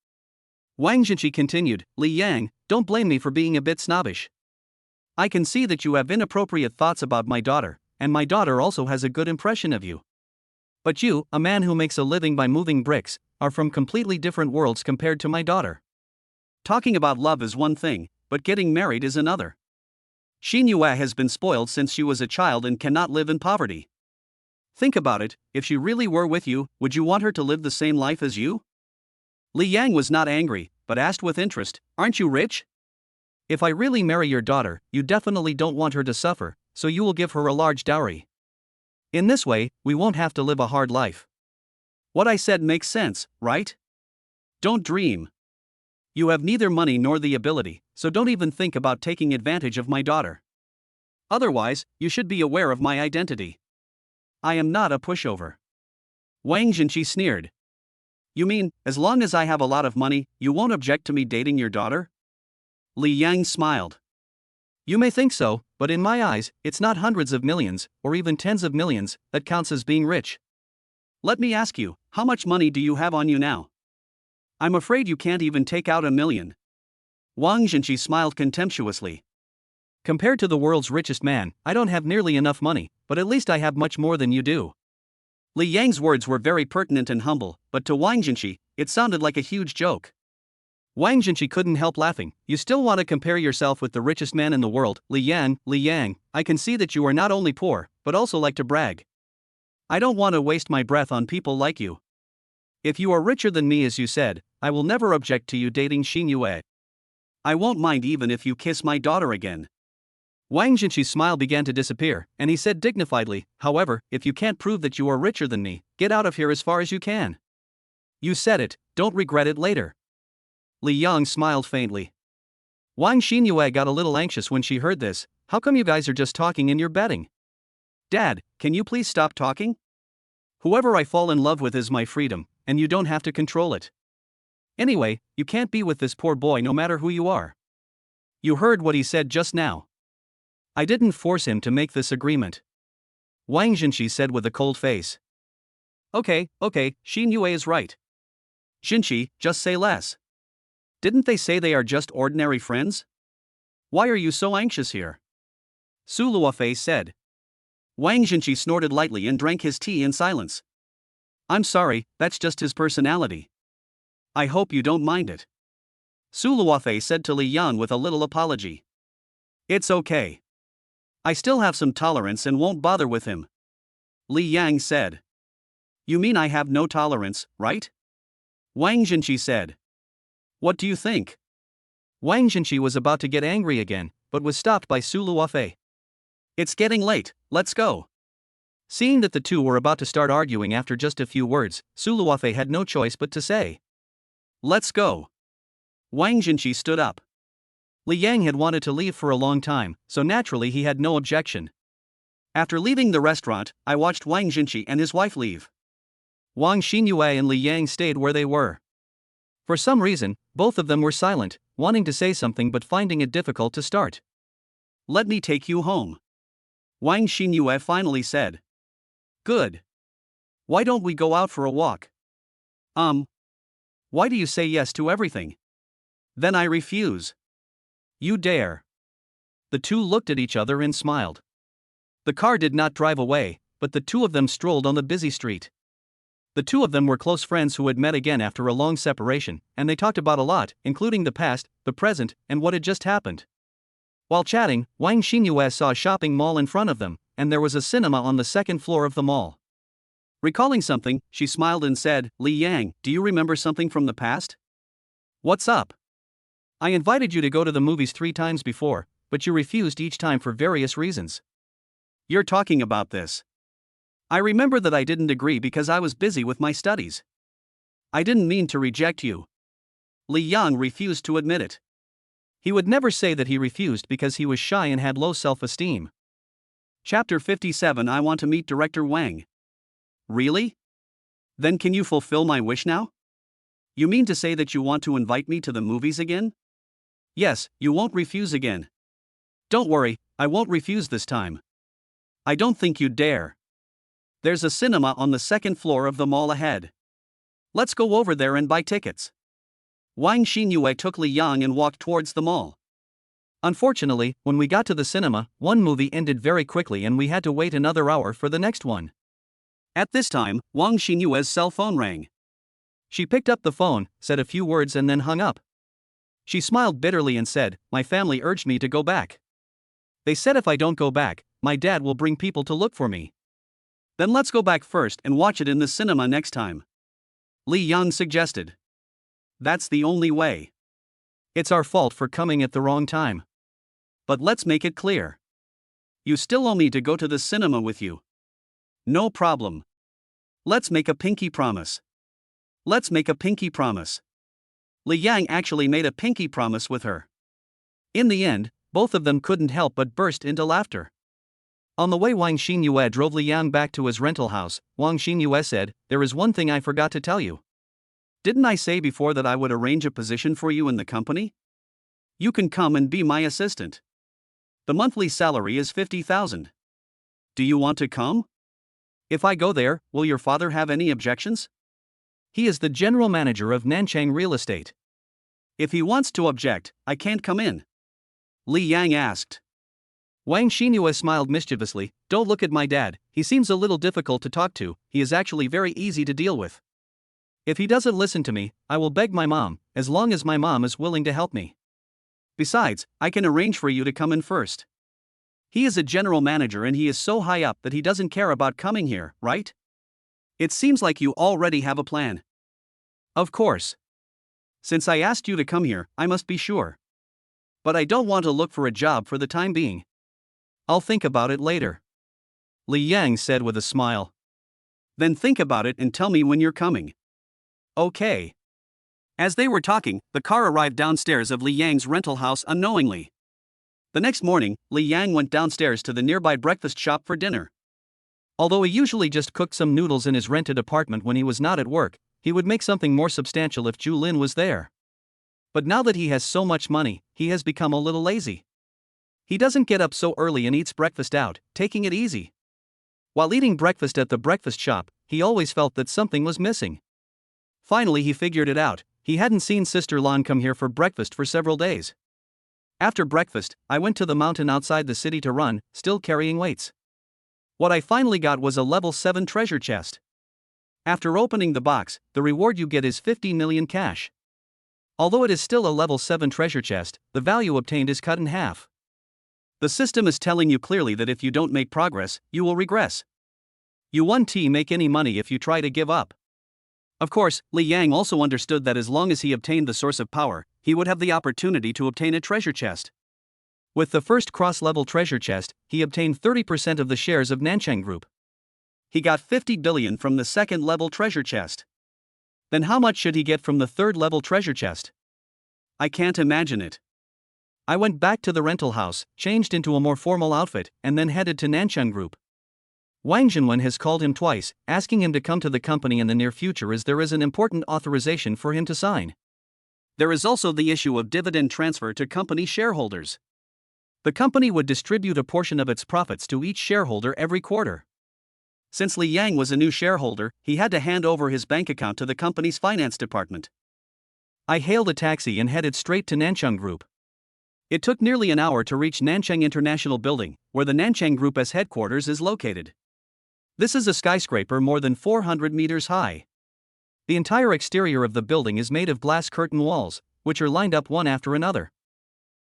Wang Jinqi continued, "Li Yang, don't blame me for being a bit snobbish. I can see that you have inappropriate thoughts about my daughter, and my daughter also has a good impression of you. But you, a man who makes a living by moving bricks, are from completely different worlds compared to my daughter. Talking about love is one thing, but getting married is another. Xinyue has been spoiled since she was a child and cannot live in poverty. Think about it, if she really were with you, would you want her to live the same life as you?" Li Yang was not angry, but asked with interest, "Aren't you rich? If I really marry your daughter, you definitely don't want her to suffer, so you will give her a large dowry. In this way, we won't have to live a hard life. What I said makes sense, right? Don't dream. You have neither money nor the ability, so don't even think about taking advantage of my daughter. Otherwise, you should be aware of my identity. I am not a pushover." Wang Jinqi sneered. "You mean, as long as I have a lot of money, you won't object to me dating your daughter?" Li Yang smiled. "You may think so, but in my eyes, it's not hundreds of millions, or even tens of millions, that counts as being rich. Let me ask you, how much money do you have on you now? I'm afraid you can't even take out $1 million. Wang Jinqi smiled contemptuously. "Compared to the world's richest man, I don't have nearly enough money, but at least I have much more than you do." Li Yang's words were very pertinent and humble, but to Wang Jinqi, it sounded like a huge joke. Wang Jinshi couldn't help laughing. You still want to compare yourself with the richest man in the world, Li Yang, I can see that you are not only poor, but also like to brag. I don't want to waste my breath on people like you. If you are richer than me as you said, I will never object to you dating Xin Yue. I won't mind even if you kiss my daughter again. Wang Jinshi's smile began to disappear, and he said dignifiedly, however, if you can't prove that you are richer than me, get out of here as far as you can. You said it, don't regret it later. Li Yang smiled faintly. Wang Xinyue got a little anxious when she heard this. How come you guys are just talking and you're betting? Dad, can you please stop talking? Whoever I fall in love with is my freedom, and you don't have to control it. Anyway, you can't be with this poor boy no matter who you are. You heard what he said just now. I didn't force him to make this agreement. Wang Jinshi said with a cold face. Okay, Xinyue is right. Jinshi, just say less. Didn't they say they are just ordinary friends? Why are you so anxious here? Su Luofei said. Wang Jinshi snorted lightly and drank his tea in silence. I'm sorry, that's just his personality. I hope you don't mind it. Su Luofei said to Li Yang with a little apology. It's okay. I still have some tolerance and won't bother with him. Li Yang said. You mean I have no tolerance, right? Wang Jinshi said. What do you think? Wang Jinshi was about to get angry again, but was stopped by Su Luofei. It's getting late, let's go. Seeing that the two were about to start arguing after just a few words, Su Luofei had no choice but to say. Let's go. Wang Jinshi stood up. Li Yang had wanted to leave for a long time, so naturally he had no objection. After leaving the restaurant, I watched Wang Jinshi and his wife leave. Wang Xinyue and Li Yang stayed where they were. For some reason, both of them were silent, wanting to say something but finding it difficult to start. Let me take you home. Wang Xinyue finally said. Good. Why don't we go out for a walk? Why do you say yes to everything? Then I refuse. You dare. The two looked at each other and smiled. The car did not drive away, but the two of them strolled on the busy street. The two of them were close friends who had met again after a long separation, and they talked about a lot, including the past, the present, and what had just happened. While chatting, Wang Xinyue saw a shopping mall in front of them, and there was a cinema on the second floor of the mall. Recalling something, she smiled and said, Li Yang, do you remember something from the past? What's up? I invited you to go to the movies 3 times before, but you refused each time for various reasons. You're talking about this. I remember that I didn't agree because I was busy with my studies. I didn't mean to reject you. Li Yang refused to admit it. He would never say that he refused because he was shy and had low self-esteem. Chapter 57 I want to meet Director Wang. Really? Then can you fulfill my wish now? You mean to say that you want to invite me to the movies again? Yes, you won't refuse again. Don't worry, I won't refuse this time. I don't think you'd dare. There's a cinema on the second floor of the mall ahead. Let's go over there and buy tickets. Wang Xinyue took Li Yang and walked towards the mall. Unfortunately, when we got to the cinema, one movie ended very quickly and we had to wait another hour for the next one. At this time, Wang Xinyue's cell phone rang. She picked up the phone, said a few words and then hung up. She smiled bitterly and said, My family urged me to go back. They said if I don't go back, my dad will bring people to look for me. Then let's go back first and watch it in the cinema next time. Li Yang suggested. That's the only way. It's our fault for coming at the wrong time. But let's make it clear. You still owe me to go to the cinema with you. No problem. Let's make a pinky promise. Let's make a pinky promise. Li Yang actually made a pinky promise with her. In the end, both of them couldn't help but burst into laughter. On the way Wang Xinyue drove Li Yang back to his rental house. Wang Xinyue said, There is one thing I forgot to tell you. Didn't I say before that I would arrange a position for you in the company? You can come and be my assistant. The monthly salary is 50,000. Do you want to come? If I go there, will your father have any objections? He is the general manager of Nanchang Real Estate. If he wants to object, I can't come in. Li Yang asked. Wang Xinyue smiled mischievously, Don't look at my dad, he seems a little difficult to talk to, he is actually very easy to deal with. If he doesn't listen to me, I will beg my mom, as long as my mom is willing to help me. Besides, I can arrange for you to come in first. He is a general manager and he is so high up that he doesn't care about coming here, right? It seems like you already have a plan. Of course. Since I asked you to come here, I must be sure. But I don't want to look for a job for the time being. I'll think about it later. Li Yang said with a smile. Then think about it and tell me when you're coming. Okay. As they were talking, the car arrived downstairs of Li Yang's rental house unknowingly. The next morning, Li Yang went downstairs to the nearby breakfast shop for dinner. Although he usually just cooked some noodles in his rented apartment when he was not at work, he would make something more substantial if Julin was there. But now that he has so much money, he has become a little lazy. He doesn't get up so early and eats breakfast out, taking it easy. While eating breakfast at the breakfast shop, he always felt that something was missing. Finally he figured it out. He hadn't seen Sister Lan come here for breakfast for several days. After breakfast, I went to the mountain outside the city to run, still carrying weights. What I finally got was a level 7 treasure chest. After opening the box, the reward you get is 50 million cash. Although it is still a level 7 treasure chest, the value obtained is cut in half. The system is telling you clearly that if you don't make progress, you will regress. You won't make any money if you try to give up. Of course, Li Yang also understood that as long as he obtained the source of power, he would have the opportunity to obtain a treasure chest. With the first cross-level treasure chest, he obtained 30% of the shares of Nanchang Group. He got 50 billion from the second-level treasure chest. Then how much should he get from the third-level treasure chest? I can't imagine it. I went back to the rental house, changed into a more formal outfit, and then headed to Nanchang Group. Wang Jinwen has called him twice, asking him to come to the company in the near future as there is an important authorization for him to sign. There is also the issue of dividend transfer to company shareholders. The company would distribute a portion of its profits to each shareholder every quarter. Since Li Yang was a new shareholder, he had to hand over his bank account to the company's finance department. I hailed a taxi and headed straight to Nanchang Group. It took nearly an hour to reach Nanchang International Building, where the Nanchang Group's headquarters is located. This is a skyscraper more than 400 meters high. The entire exterior of the building is made of glass curtain walls, which are lined up one after another.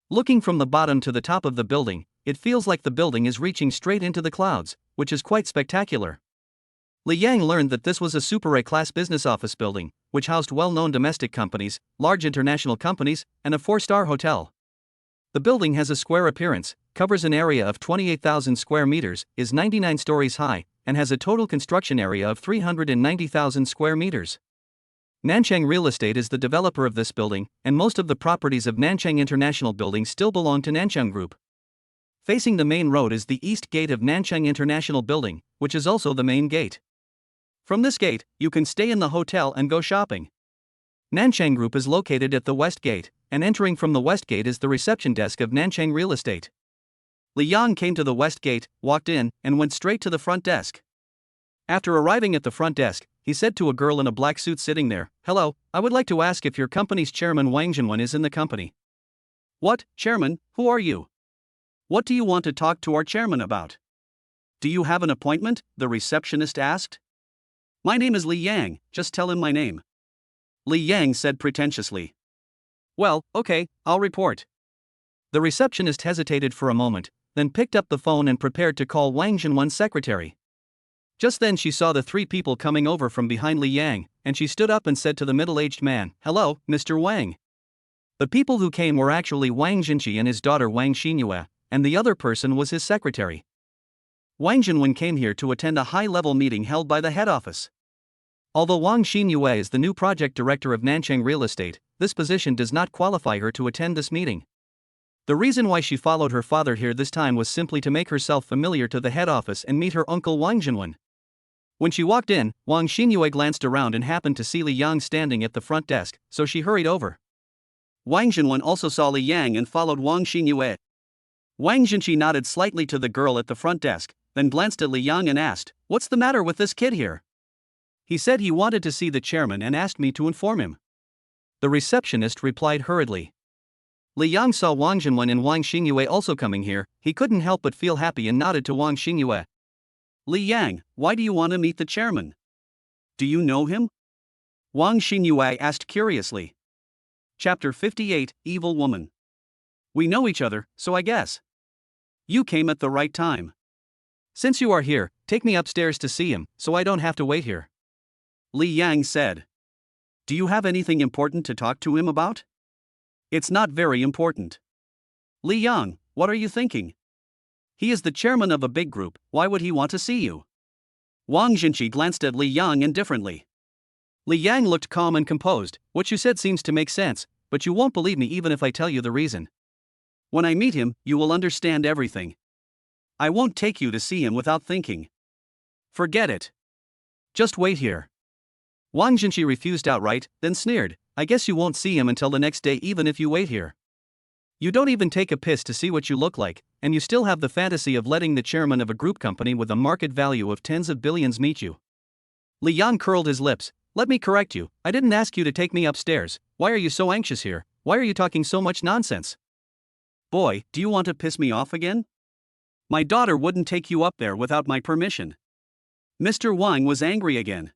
Looking from the bottom to the top of the building, it feels like the building is reaching straight into the clouds, which is quite spectacular. Li Yang learned that this was a Super A-class business office building, which housed well-known domestic companies, large international companies, and a 4-star hotel. The building has a square appearance, covers an area of 28,000 square meters, is 99 stories high, and has a total construction area of 390,000 square meters. Nanchang Real Estate is the developer of this building, and most of the properties of Nanchang International Building still belong to Nanchang Group. Facing the main road is the east gate of Nanchang International Building, which is also the main gate. From this gate, you can stay in the hotel and go shopping. Nanchang Group is located at the west gate, and entering from the west gate is the reception desk of Nanchang Real Estate. Li Yang came to the west gate, walked in, and went straight to the front desk. After arriving at the front desk, he said to a girl in a black suit sitting there, "Hello, I would like to ask if your company's chairman Wang Jinwen is in the company." "What, chairman, who are you? What do you want to talk to our chairman about?" "Do you have an appointment?" the receptionist asked. "My name is Li Yang, just tell him my name." Li Yang said pretentiously. "Well, okay, I'll report." The receptionist hesitated for a moment, then picked up the phone and prepared to call Wang Jinwen's secretary. Just then she saw the 3 people coming over from behind Li Yang, and she stood up and said to the middle-aged man, "Hello, Mr. Wang." The people who came were actually Wang Jinqi and his daughter Wang Xinyue, and the other person was his secretary. Wang Jinwen came here to attend a high-level meeting held by the head office. Although Wang Xinyue is the new project director of Nanchang Real Estate, this position does not qualify her to attend this meeting. The reason why she followed her father here this time was simply to make herself familiar to the head office and meet her uncle Wang Jinwen. When she walked in, Wang Xinyue glanced around and happened to see Li Yang standing at the front desk, so she hurried over. Wang Jinwen also saw Li Yang and followed Wang Xinyue. Wang Jinqi nodded slightly to the girl at the front desk, then glanced at Li Yang and asked, "What's the matter with this kid here?" "He said he wanted to see the chairman and asked me to inform him." The receptionist replied hurriedly. Li Yang saw Wang Jinwen and Wang Xinyue also coming here. He couldn't help but feel happy and nodded to Wang Xinyue. "Li Yang, why do you want to meet the chairman? Do you know him?" Wang Xinyue asked curiously. Chapter 58, Evil Woman. We know each other, so I guess. You came at the right time. Since you are here, take me upstairs to see him, so I don't have to wait here. Li Yang said. Do you have anything important to talk to him about? It's not very important. Li Yang, what are you thinking? He is the chairman of a big group, why would he want to see you? Wang Jinqi glanced at Li Yang indifferently. Li Yang looked calm and composed. What you said seems to make sense, but you won't believe me even if I tell you the reason. When I meet him, you will understand everything. I won't take you to see him without thinking. Forget it. Just wait here. Wang Jinqi refused outright, then sneered, I guess you won't see him until the next day even if you wait here. You don't even take a piss to see what you look like, and you still have the fantasy of letting the chairman of a group company with a market value of tens of billions meet you. Li Yang curled his lips. Let me correct you, I didn't ask you to take me upstairs. Why are you so anxious here? Why are you talking so much nonsense? Boy, do you want to piss me off again? My daughter wouldn't take you up there without my permission. Mr. Wang was angry again.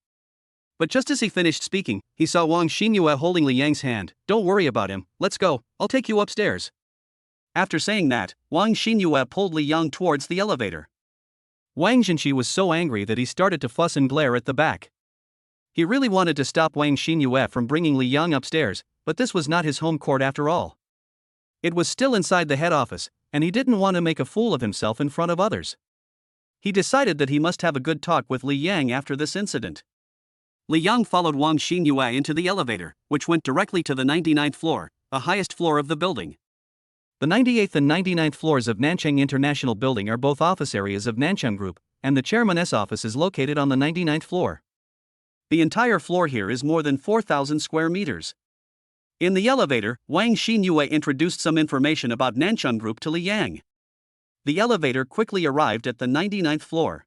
But just as he finished speaking, he saw Wang Xinyue holding Li Yang's hand. Don't worry about him, let's go, I'll take you upstairs. After saying that, Wang Xinyue pulled Li Yang towards the elevator. Wang Jinqi was so angry that he started to fuss and glare at the back. He really wanted to stop Wang Xinyue from bringing Li Yang upstairs, but this was not his home court after all. It was still inside the head office, and he didn't want to make a fool of himself in front of others. He decided that he must have a good talk with Li Yang after this incident. Li Yang followed Wang Xinyue into the elevator, which went directly to the 99th floor, the highest floor of the building. The 98th and 99th floors of Nanchang International Building are both office areas of Nanchang Group, and the chairman's office is located on the 99th floor. The entire floor here is more than 4,000 square meters. In the elevator, Wang Xinyue introduced some information about Nanchang Group to Li Yang. The elevator quickly arrived at the 99th floor.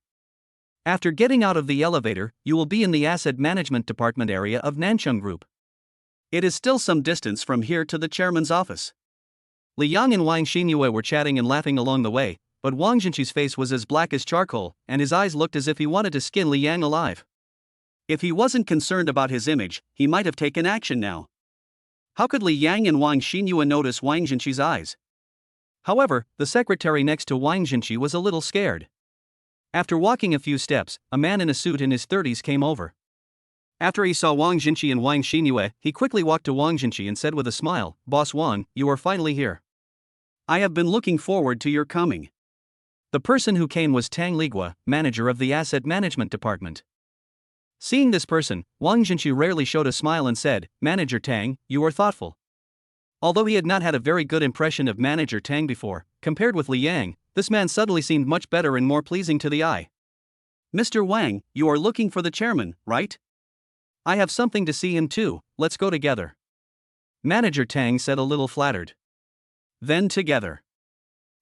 After getting out of the elevator, you will be in the asset management department area of Nanchang Group. It is still some distance from here to the chairman's office. Li Yang and Wang Xinyue were chatting and laughing along the way, but Wang Jinqi's face was as black as charcoal, and his eyes looked as if he wanted to skin Li Yang alive. If he wasn't concerned about his image, he might have taken action now. How could Li Yang and Wang Xinyue notice Wang Jinqi's eyes? However, the secretary next to Wang Jinqi was a little scared. After walking a few steps, a man in a suit in his 30s came over. After he saw Wang Jinqi and Wang Xinyue, he quickly walked to Wang Jinqi and said with a smile, Boss Wang, you are finally here. I have been looking forward to your coming. The person who came was Tang Ligua, manager of the asset management department. Seeing this person, Wang Jinqi rarely showed a smile and said, Manager Tang, you are thoughtful. Although he had not had a very good impression of Manager Tang before, compared with Li Yang, this man suddenly seemed much better and more pleasing to the eye. Mr. Wang, you are looking for the chairman, right? I have something to see him too, let's go together. Manager Tang said a little flattered. Then together.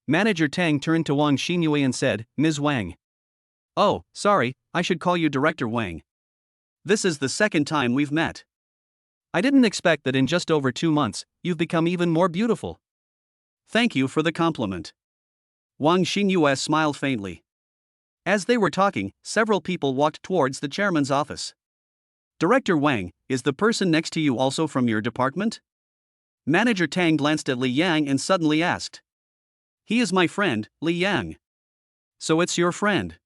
Manager Tang turned to Wang Xinyue and said, Ms. Wang. Oh, sorry, I should call you Director Wang. This is the second time we've met. I didn't expect that in just over 2 months, you've become even more beautiful. Thank you for the compliment. Wang Xinyue smiled faintly. As they were talking, several people walked towards the chairman's office. Director Wang, is the person next to you also from your department? Manager Tang glanced at Li Yang and suddenly asked. He is my friend, Li Yang. So it's your friend.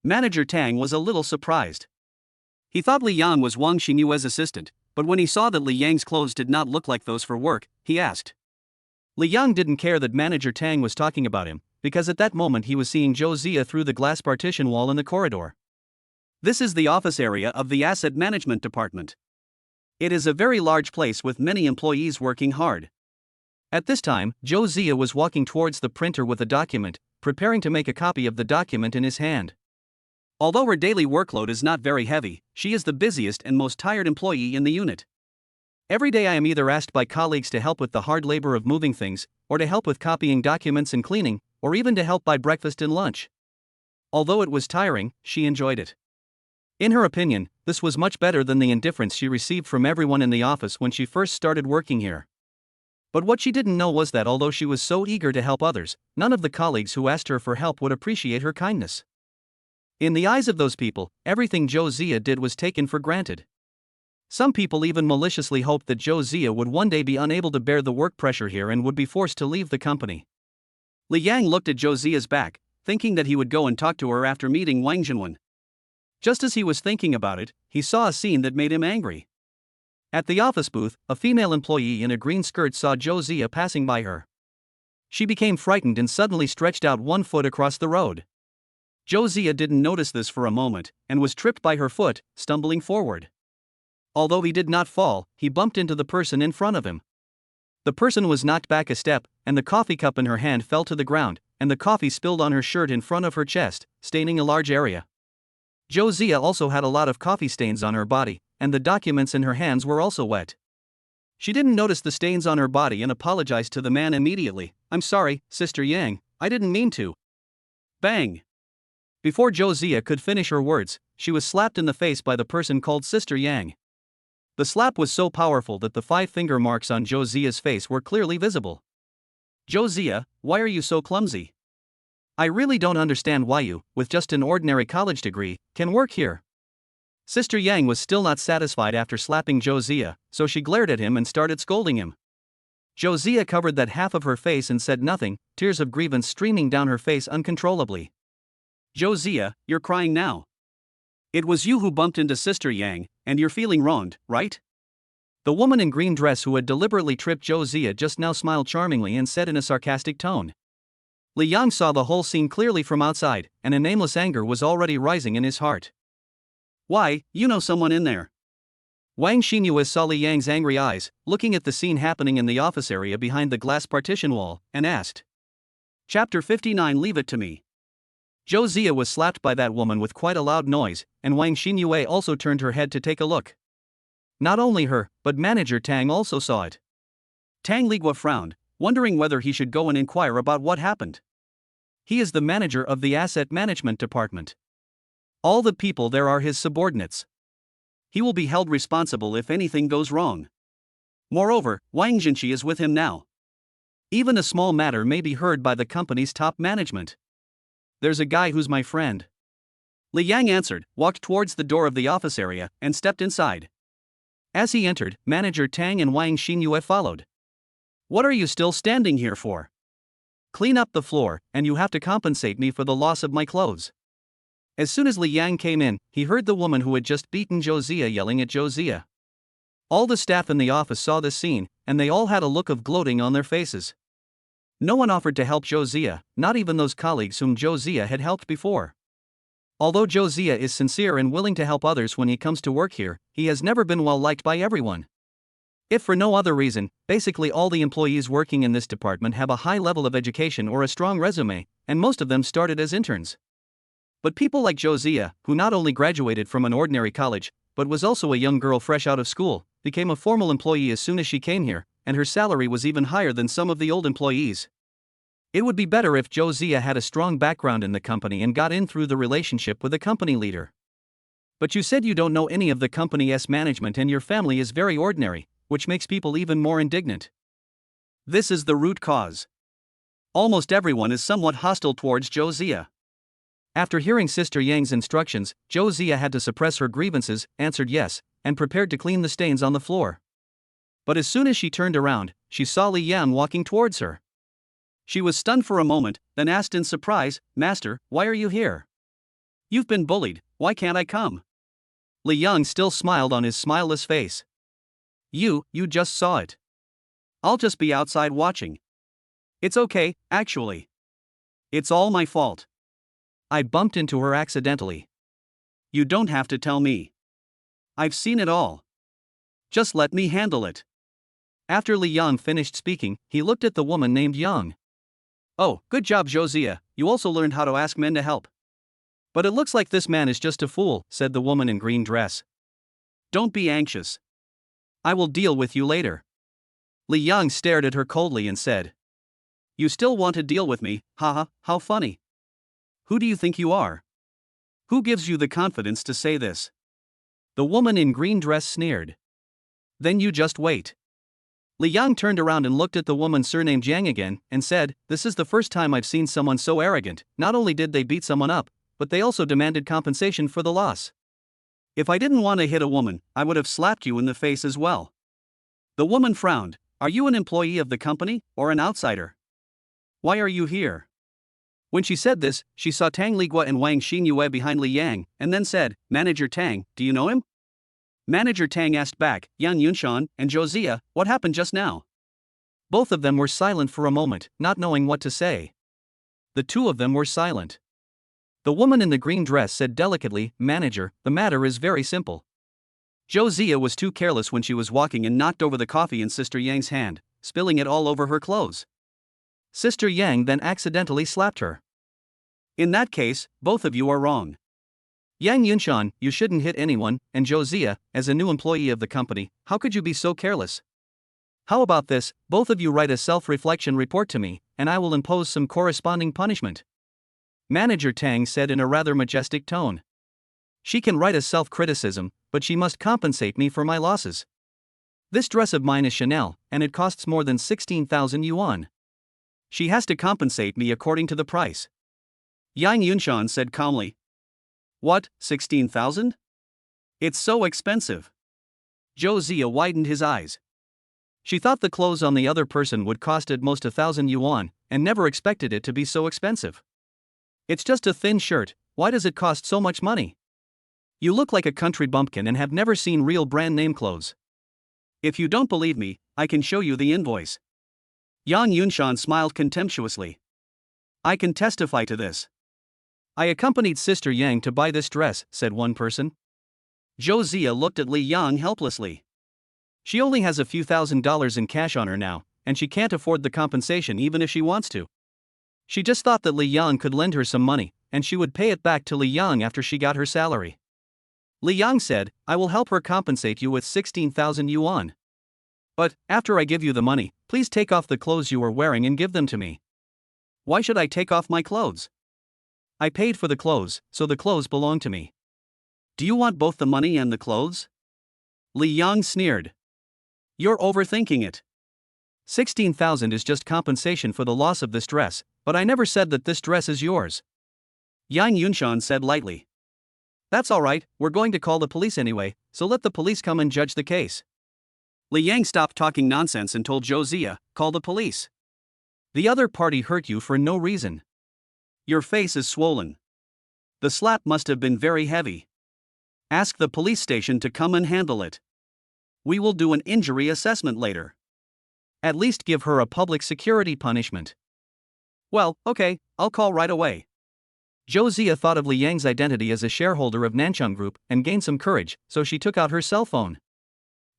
Manager Tang was a little surprised. He thought Li Yang was Wang Xinyue's assistant, but when he saw that Li Yang's clothes did not look like those for work, he asked. Li Yang didn't care that Manager Tang was talking about him, because at that moment he was seeing Zhou Zia through the glass partition wall in the corridor. This is the office area of the asset management department. It is a very large place with many employees working hard. At this time, Zhou Zia was walking towards the printer with a document, preparing to make a copy of the document in his hand. Although her daily workload is not very heavy, she is the busiest and most tired employee in the unit. Every day I am either asked by colleagues to help with the hard labor of moving things, or to help with copying documents and cleaning, or even to help buy breakfast and lunch. Although it was tiring, she enjoyed it. In her opinion, this was much better than the indifference she received from everyone in the office when she first started working here. But what she didn't know was that although she was so eager to help others, none of the colleagues who asked her for help would appreciate her kindness. In the eyes of those people, everything Zhou Zia did was taken for granted. Some people even maliciously hoped that Zhou Zia would one day be unable to bear the work pressure here and would be forced to leave the company. Li Yang looked at Zhou Zia's back, thinking that he would go and talk to her after meeting Wang Jinwen. Just as he was thinking about it, he saw a scene that made him angry. At the office booth, a female employee in a green skirt saw Zhou Zia passing by her. She became frightened and suddenly stretched out one foot across the road. Zhou Zia didn't notice this for a moment, and was tripped by her foot, stumbling forward. Although he did not fall, he bumped into the person in front of him. The person was knocked back a step, and the coffee cup in her hand fell to the ground, and the coffee spilled on her shirt in front of her chest, staining a large area. Zhou Zia also had a lot of coffee stains on her body, and the documents in her hands were also wet. She didn't notice the stains on her body and apologized to the man immediately. "I'm sorry, Sister Yang, I didn't mean to." Bang! Before Zhou Zia could finish her words, she was slapped in the face by the person called Sister Yang. The slap was so powerful that the 5 finger marks on Zhou Zia's face were clearly visible. "Zhou Zia, why are you so clumsy? I really don't understand why you, with just an ordinary college degree, can work here." Sister Yang was still not satisfied after slapping Zhou Zia, so she glared at him and started scolding him. Zhou Zia covered that half of her face and said nothing, tears of grievance streaming down her face uncontrollably. "Zhou Zia, you're crying now. It was you who bumped into Sister Yang, and you're feeling wronged, right?" The woman in green dress who had deliberately tripped Zhou Zia just now smiled charmingly and said in a sarcastic tone. Li Yang saw the whole scene clearly from outside, and a nameless anger was already rising in his heart. "Why, you know someone in there." Wang Xinyue saw Li Yang's angry eyes, looking at the scene happening in the office area behind the glass partition wall, and asked. Chapter 59. Leave it to me. Zhou Zia was slapped by that woman with quite a loud noise, and Wang Xinyue also turned her head to take a look. Not only her, but manager Tang also saw it. Tang Ligua frowned, wondering whether he should go and inquire about what happened. He is the manager of the asset management department. All the people there are his subordinates. He will be held responsible if anything goes wrong. Moreover, Wang Jinqi is with him now. Even a small matter may be heard by the company's top management. "There's a guy who's my friend." Li Yang answered, walked towards the door of the office area, and stepped inside. As he entered, manager Tang and Wang Xinyue followed. "What are you still standing here for? Clean up the floor, and you have to compensate me for the loss of my clothes." As soon as Li Yang came in, he heard the woman who had just beaten Zhou Zia yelling at Zhou Zia. All the staff in the office saw this scene, and they all had a look of gloating on their faces. No one offered to help Zhou Zia, not even those colleagues whom Zhou Zia had helped before. Although Zhou Zia is sincere and willing to help others when he comes to work here, he has never been well liked by everyone. If for no other reason, basically all the employees working in this department have a high level of education or a strong resume, and most of them started as interns. But people like Zhou Zia, who not only graduated from an ordinary college, but was also a young girl fresh out of school, became a formal employee as soon as she came here, and her salary was even higher than some of the old employees. It would be better if Zhou Zia had a strong background in the company and got in through the relationship with the company leader. "But you said you don't know any of the company's management and your family is very ordinary, which makes people even more indignant. This is the root cause. Almost everyone is somewhat hostile towards Zhou Zia." After hearing Sister Yang's instructions, Zhou Zia had to suppress her grievances, answered yes, and prepared to clean the stains on the floor. But as soon as she turned around, she saw Li Yang walking towards her. She was stunned for a moment, then asked in surprise, "Master, why are you here? You've been bullied, why can't I come?" Li Yang still smiled on his smileless face. You just saw it. I'll just be outside watching. It's okay, actually. It's all my fault. I bumped into her accidentally. You don't have to tell me. I've seen it all. Just let me handle it." After Li Yang finished speaking, he looked at the woman named Yang. "Oh, good job, Zhou Zia, you also learned how to ask men to help. But it looks like this man is just a fool," said the woman in green dress. "Don't be anxious. I will deal with you later." Li Yang stared at her coldly and said, "You still want to deal with me, haha, how funny. Who do you think you are? Who gives you the confidence to say this?" The woman in green dress sneered. "Then you just wait." Li Yang turned around and looked at the woman surnamed Jiang again, and said, "This is the first time I've seen someone so arrogant. Not only did they beat someone up, but they also demanded compensation for the loss." If I didn't want to hit a woman, I would have slapped you in the face as well. The woman frowned. Are you an employee of the company, or an outsider? Why are you here? When she said this, she saw Tang Ligua and Wang Xinyue behind Li Yang, and then said, Manager Tang, do you know him? Manager Tang asked back, Yang Yunshan and Zhou, what happened just now? Both of them were silent for a moment, not knowing what to say. The two of them were silent. The woman in the green dress said delicately, Manager, the matter is very simple. Zhou was too careless when she was walking and knocked over the coffee in Sister Yang's hand, spilling it all over her clothes. Sister Yang then accidentally slapped her. In that case, both of you are wrong. Yang Yunshan, you shouldn't hit anyone, and Zhou, as a new employee of the company, how could you be so careless? How about this, both of you write a self-reflection report to me, and I will impose some corresponding punishment. Manager Tang said in a rather majestic tone. She can write a self-criticism, but she must compensate me for my losses. This dress of mine is Chanel, and it costs more than 16,000 yuan. She has to compensate me according to the price. Yang Yunshan said calmly. What, 16,000? It's so expensive. Zhou widened his eyes. She thought the clothes on the other person would cost at most 1,000 yuan, and never expected it to be so expensive. It's just a thin shirt, why does it cost so much money? You look like a country bumpkin and have never seen real brand name clothes. If you don't believe me, I can show you the invoice. Yang Yunshan smiled contemptuously. I can testify to this. I accompanied Sister Yang to buy this dress, said one person. Zhou looked at Li Yang helplessly. She only has a few $1,000s in cash on her now, and she can't afford the compensation even if she wants to. She just thought that Li Yang could lend her some money, and she would pay it back to Li Yang after she got her salary. Li Yang said, I will help her compensate you with 16,000 yuan. But, after I give you the money, please take off the clothes you are wearing and give them to me. Why should I take off my clothes? I paid for the clothes, so the clothes belong to me. Do you want both the money and the clothes? Li Yang sneered. You're overthinking it. 16,000 is just compensation for the loss of this dress, but I never said that this dress is yours. Yang Yunshan said lightly. That's alright, we're going to call the police anyway, so let the police come and judge the case. Li Yang stopped talking nonsense and told Zhou, call the police. The other party hurt you for no reason. Your face is swollen. The slap must have been very heavy. Ask the police station to come and handle it. We will do an injury assessment later. At least give her a public security punishment. Well, okay, I'll call right away. Zhou thought of Li Yang's identity as a shareholder of Nanchang Group and gained some courage, so she took out her cell phone.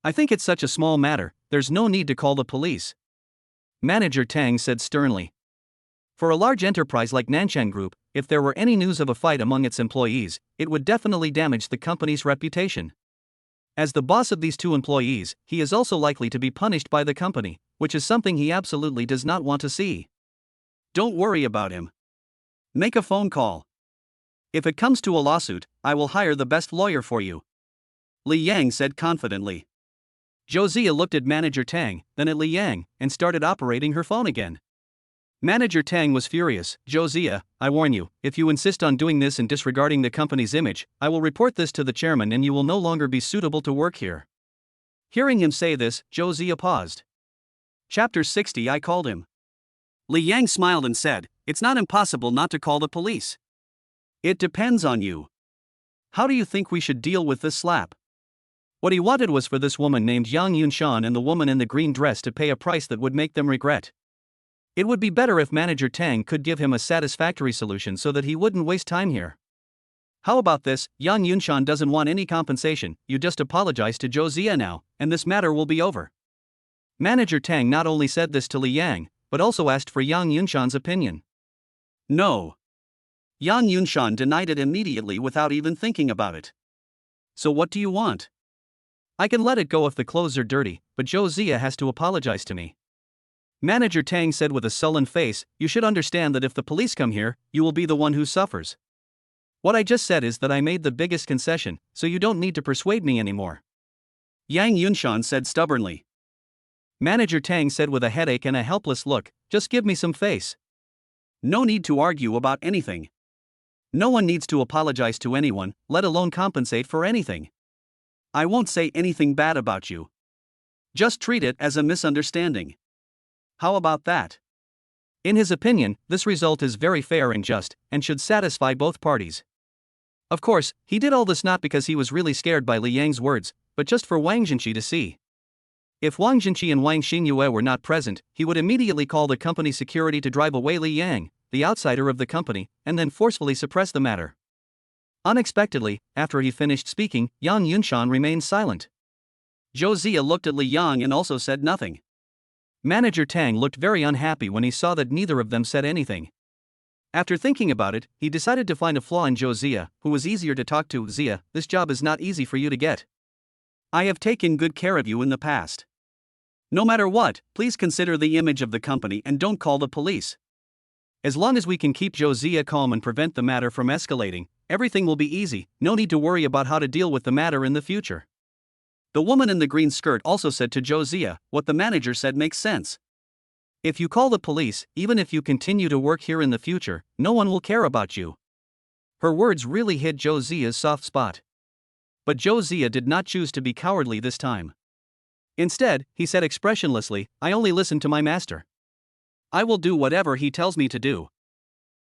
I think it's such a small matter, there's no need to call the police. Manager Tang said sternly. For a large enterprise like Nanchang Group, if there were any news of a fight among its employees, it would definitely damage the company's reputation. As the boss of these two employees, he is also likely to be punished by the company, which is something he absolutely does not want to see. Don't worry about him. Make a phone call. If it comes to a lawsuit, I will hire the best lawyer for you. Li Yang said confidently. Zhou looked at Manager Tang, then at Li Yang, and started operating her phone again. Manager Tang was furious. Zhou, I warn you, if you insist on doing this and disregarding the company's image, I will report this to the chairman and you will no longer be suitable to work here. Hearing him say this, Zhou paused. Chapter 60 I called him. Li Yang smiled and said, it's not impossible not to call the police. It depends on you. How do you think we should deal with this slap? What he wanted was for this woman named Yang Yunshan and the woman in the green dress to pay a price that would make them regret. It would be better if Manager Tang could give him a satisfactory solution so that he wouldn't waste time here. How about this, Yang Yunshan doesn't want any compensation, you just apologize to Zhou now, and this matter will be over. Manager Tang not only said this to Li Yang, but also asked for Yang Yunshan's opinion. No. Yang Yunshan denied it immediately without even thinking about it. So what do you want? I can let it go if the clothes are dirty, but Zhou has to apologize to me. Manager Tang said with a sullen face, you should understand that if the police come here, you will be the one who suffers. What I just said is that I made the biggest concession, so you don't need to persuade me anymore. Yang Yunshan said stubbornly. Manager Tang said with a headache and a helpless look, just give me some face. No need to argue about anything. No one needs to apologize to anyone, let alone compensate for anything. I won't say anything bad about you. Just treat it as a misunderstanding. How about that? In his opinion, this result is very fair and just, and should satisfy both parties. Of course, he did all this not because he was really scared by Li Yang's words, but just for Wang Jinqi to see. If Wang Jinqi and Wang Xinyue were not present, he would immediately call the company security to drive away Li Yang, the outsider of the company, and then forcefully suppress the matter. Unexpectedly, after he finished speaking, Yang Yunshan remained silent. Zhou Zia looked at Li Yang and also said nothing. Manager Tang looked very unhappy when he saw that neither of them said anything. After thinking about it, he decided to find a flaw in Zhou Zia, who was easier to talk to. Zia, this job is not easy for you to get. I have taken good care of you in the past. No matter what, please consider the image of the company and don't call the police. As long as we can keep Zhou Zia calm and prevent the matter from escalating, everything will be easy, no need to worry about how to deal with the matter in the future. The woman in the green skirt also said to Zhou Zia, what the manager said makes sense. If you call the police, even if you continue to work here in the future, no one will care about you. Her words really hit Zhou Zia's soft spot. But Zhou Zia did not choose to be cowardly this time. Instead, he said expressionlessly, I only listen to my master. I will do whatever he tells me to do.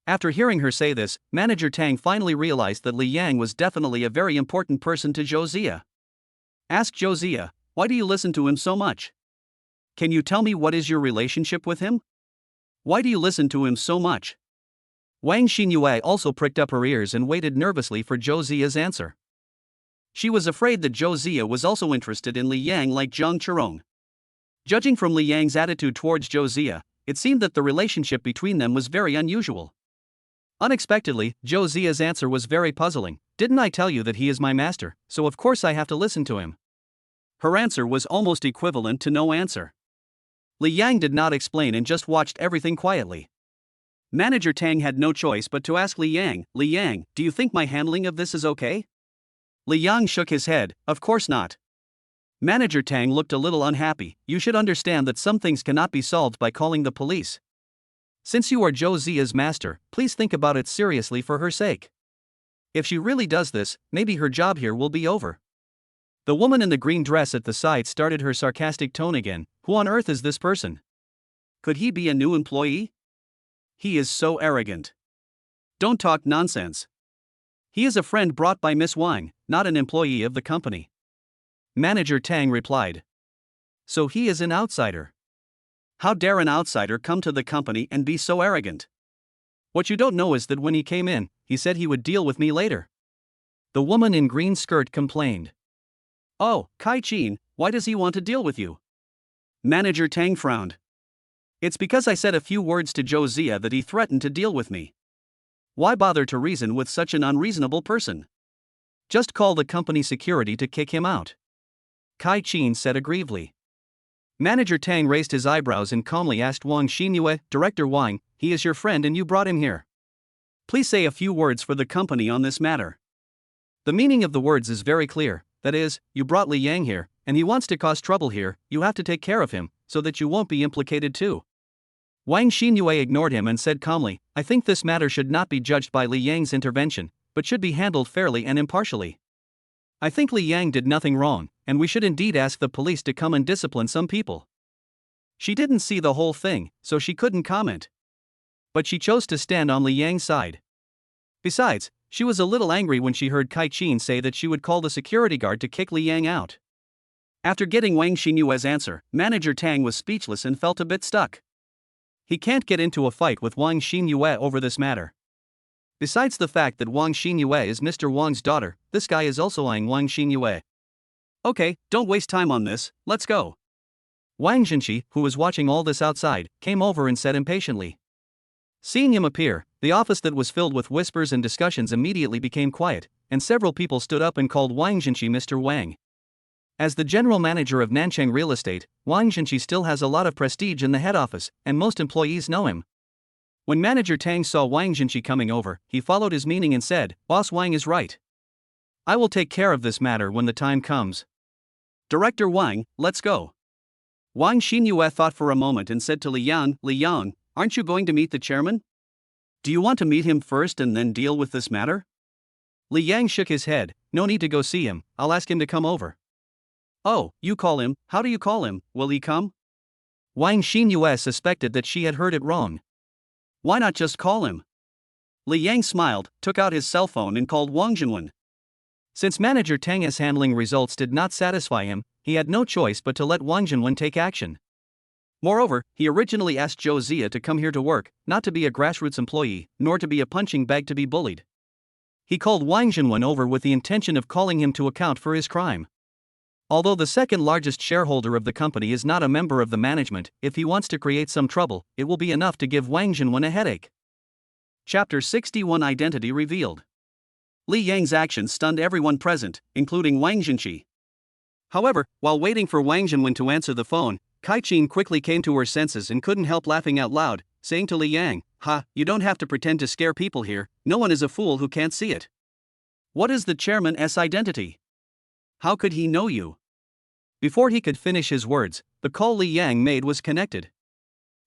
After hearing her say this, Manager Tang finally realized that Li Yang was definitely a very important person to Zhou Zia. Ask Zhou Zia, why do you listen to him so much? Can you tell me what is your relationship with him? Why do you listen to him so much? Wang Xinyue also pricked up her ears and waited nervously for Zhou Zia's answer. She was afraid that Zhou Zia was also interested in Li Yang like Zhang Chirong. Judging from Li Yang's attitude towards Zhou Zia, it seemed that the relationship between them was very unusual. Unexpectedly, Zhou Zia's answer was very puzzling. Didn't I tell you that he is my master, so of course I have to listen to him? Her answer was almost equivalent to no answer. Li Yang did not explain and just watched everything quietly. Manager Tang had no choice but to ask Li Yang, do you think my handling of this is okay? Li Yang shook his head, of course not. Manager Tang looked a little unhappy. You should understand that some things cannot be solved by calling the police. Since you are Zhou Zia's master, please think about it seriously for her sake. If she really does this, maybe her job here will be over. The woman in the green dress at the side started her sarcastic tone again. Who on earth is this person? Could he be a new employee? He is so arrogant. Don't talk nonsense. He is a friend brought by Miss Wang, not an employee of the company. Manager Tang replied. So he is an outsider. How dare an outsider come to the company and be so arrogant? What you don't know is that when he came in, he said he would deal with me later. The woman in green skirt complained. Oh, Kai Chin, why does he want to deal with you? Manager Tang frowned. It's because I said a few words to Zhou Zia that he threatened to deal with me. Why bother to reason with such an unreasonable person? Just call the company security to kick him out. Kai Chin said aggrievely. Manager Tang raised his eyebrows and calmly asked Wang Xinyue, Director Wang, he is your friend and you brought him here. Please say a few words for the company on this matter. The meaning of the words is very clear, that is, you brought Li Yang here, and he wants to cause trouble here, you have to take care of him, so that you won't be implicated too. Wang Xinyue ignored him and said calmly, I think this matter should not be judged by Li Yang's intervention, but should be handled fairly and impartially. I think Li Yang did nothing wrong, and we should indeed ask the police to come and discipline some people. She didn't see the whole thing, so she couldn't comment. But she chose to stand on Li Yang's side. Besides, she was a little angry when she heard Kai Chin say that she would call the security guard to kick Li Yang out. After getting Wang Xinyue's answer, Manager Tang was speechless and felt a bit stuck. He can't get into a fight with Wang Xinyue over this matter. Besides the fact that Wang Xinyue is Mr. Wang's daughter, this guy is also eyeing Wang Xinyue. Okay, don't waste time on this, let's go. Wang Jinqi, who was watching all this outside, came over and said impatiently. Seeing him appear, the office that was filled with whispers and discussions immediately became quiet, and several people stood up and called Wang Jinqi Mr. Wang. As the general manager of Nanchang Real Estate, Wang Jinqi still has a lot of prestige in the head office, and most employees know him. When Manager Tang saw Wang Jinqi coming over, he followed his meaning and said, Boss Wang is right. I will take care of this matter when the time comes. Director Wang, let's go. Wang Xinyue thought for a moment and said to Li Yang, aren't you going to meet the chairman? Do you want to meet him first and then deal with this matter? Li Yang shook his head. No need to go see him, I'll ask him to come over. Oh, you call him, how do you call him, will he come? Wang Xinyue suspected that she had heard it wrong. Why not just call him? Li Yang smiled, took out his cell phone and called Wang Jinwen. Since manager Tang's handling results did not satisfy him, he had no choice but to let Wang Jinwen take action. Moreover, he originally asked Zhou Zia to come here to work, not to be a grassroots employee, nor to be a punching bag to be bullied. He called Wang Jinwen over with the intention of calling him to account for his crime. Although the second largest shareholder of the company is not a member of the management, if he wants to create some trouble, it will be enough to give Wang Jinwen a headache. Chapter 61 Identity Revealed. Li Yang's actions stunned everyone present, including Wang Jinqi. However, while waiting for Wang Jinwen to answer the phone, Kai Qin quickly came to her senses and couldn't help laughing out loud, saying to Li Yang, "Ha, you don't have to pretend to scare people here, no one is a fool who can't see it. What is the chairman's identity? How could he know you?" Before he could finish his words, the call Li Yang made was connected.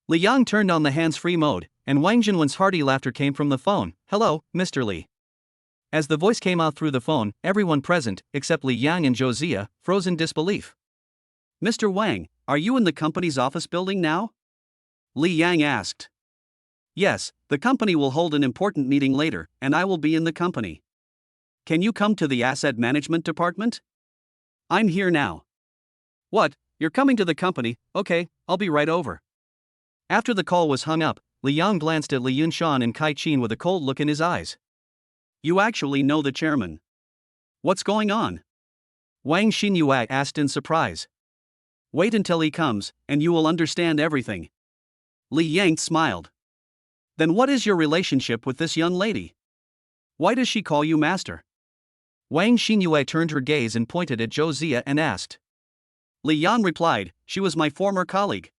Li Yang turned on the hands-free mode, and Wang Jinwen's hearty laughter came from the phone. "Hello, Mr. Li." As the voice came out through the phone, everyone present, except Li Yang and Zhou Zia, froze in disbelief. "Mr. Wang, are you in the company's office building now?" Li Yang asked. "Yes, the company will hold an important meeting later, and I will be in the company. Can you come to the asset management department?" "I'm here now." "What, you're coming to the company? Okay, I'll be right over." After the call was hung up, Li Yang glanced at Li Yunshan and Kai Qin with a cold look in his eyes. "You actually know the chairman. What's going on?" Wang Xinyue asked in surprise. "Wait until he comes, and you will understand everything." Li Yang smiled. "Then what is your relationship with this young lady? Why does she call you master?" Wang Xinyue turned her gaze and pointed at Zhou Zia and asked. Li Yang replied, "She was my former colleague.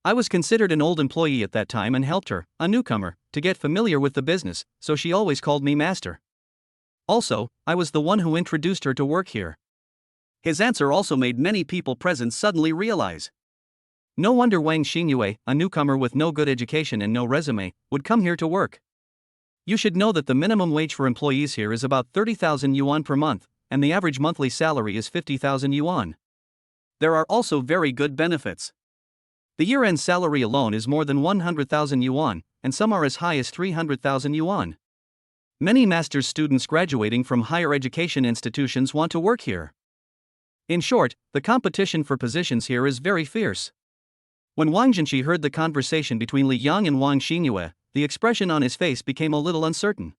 I was considered an old employee at that time and helped her, a newcomer, to get familiar with the business, so she always called me master. Also, I was the one who introduced her to work here." His answer also made many people present suddenly realize. No wonder Wang Xinyue, a newcomer with no good education and no resume, would come here to work. You should know that the minimum wage for employees here is about 30,000 yuan per month, and the average monthly salary is 50,000 yuan. There are also very good benefits. The year-end salary alone is more than 100,000 yuan, and some are as high as 300,000 yuan. Many master's students graduating from higher education institutions want to work here. In short, the competition for positions here is very fierce. When Wang Jinqi heard the conversation between Li Yang and Wang Xinyue, the expression on his face became a little uncertain.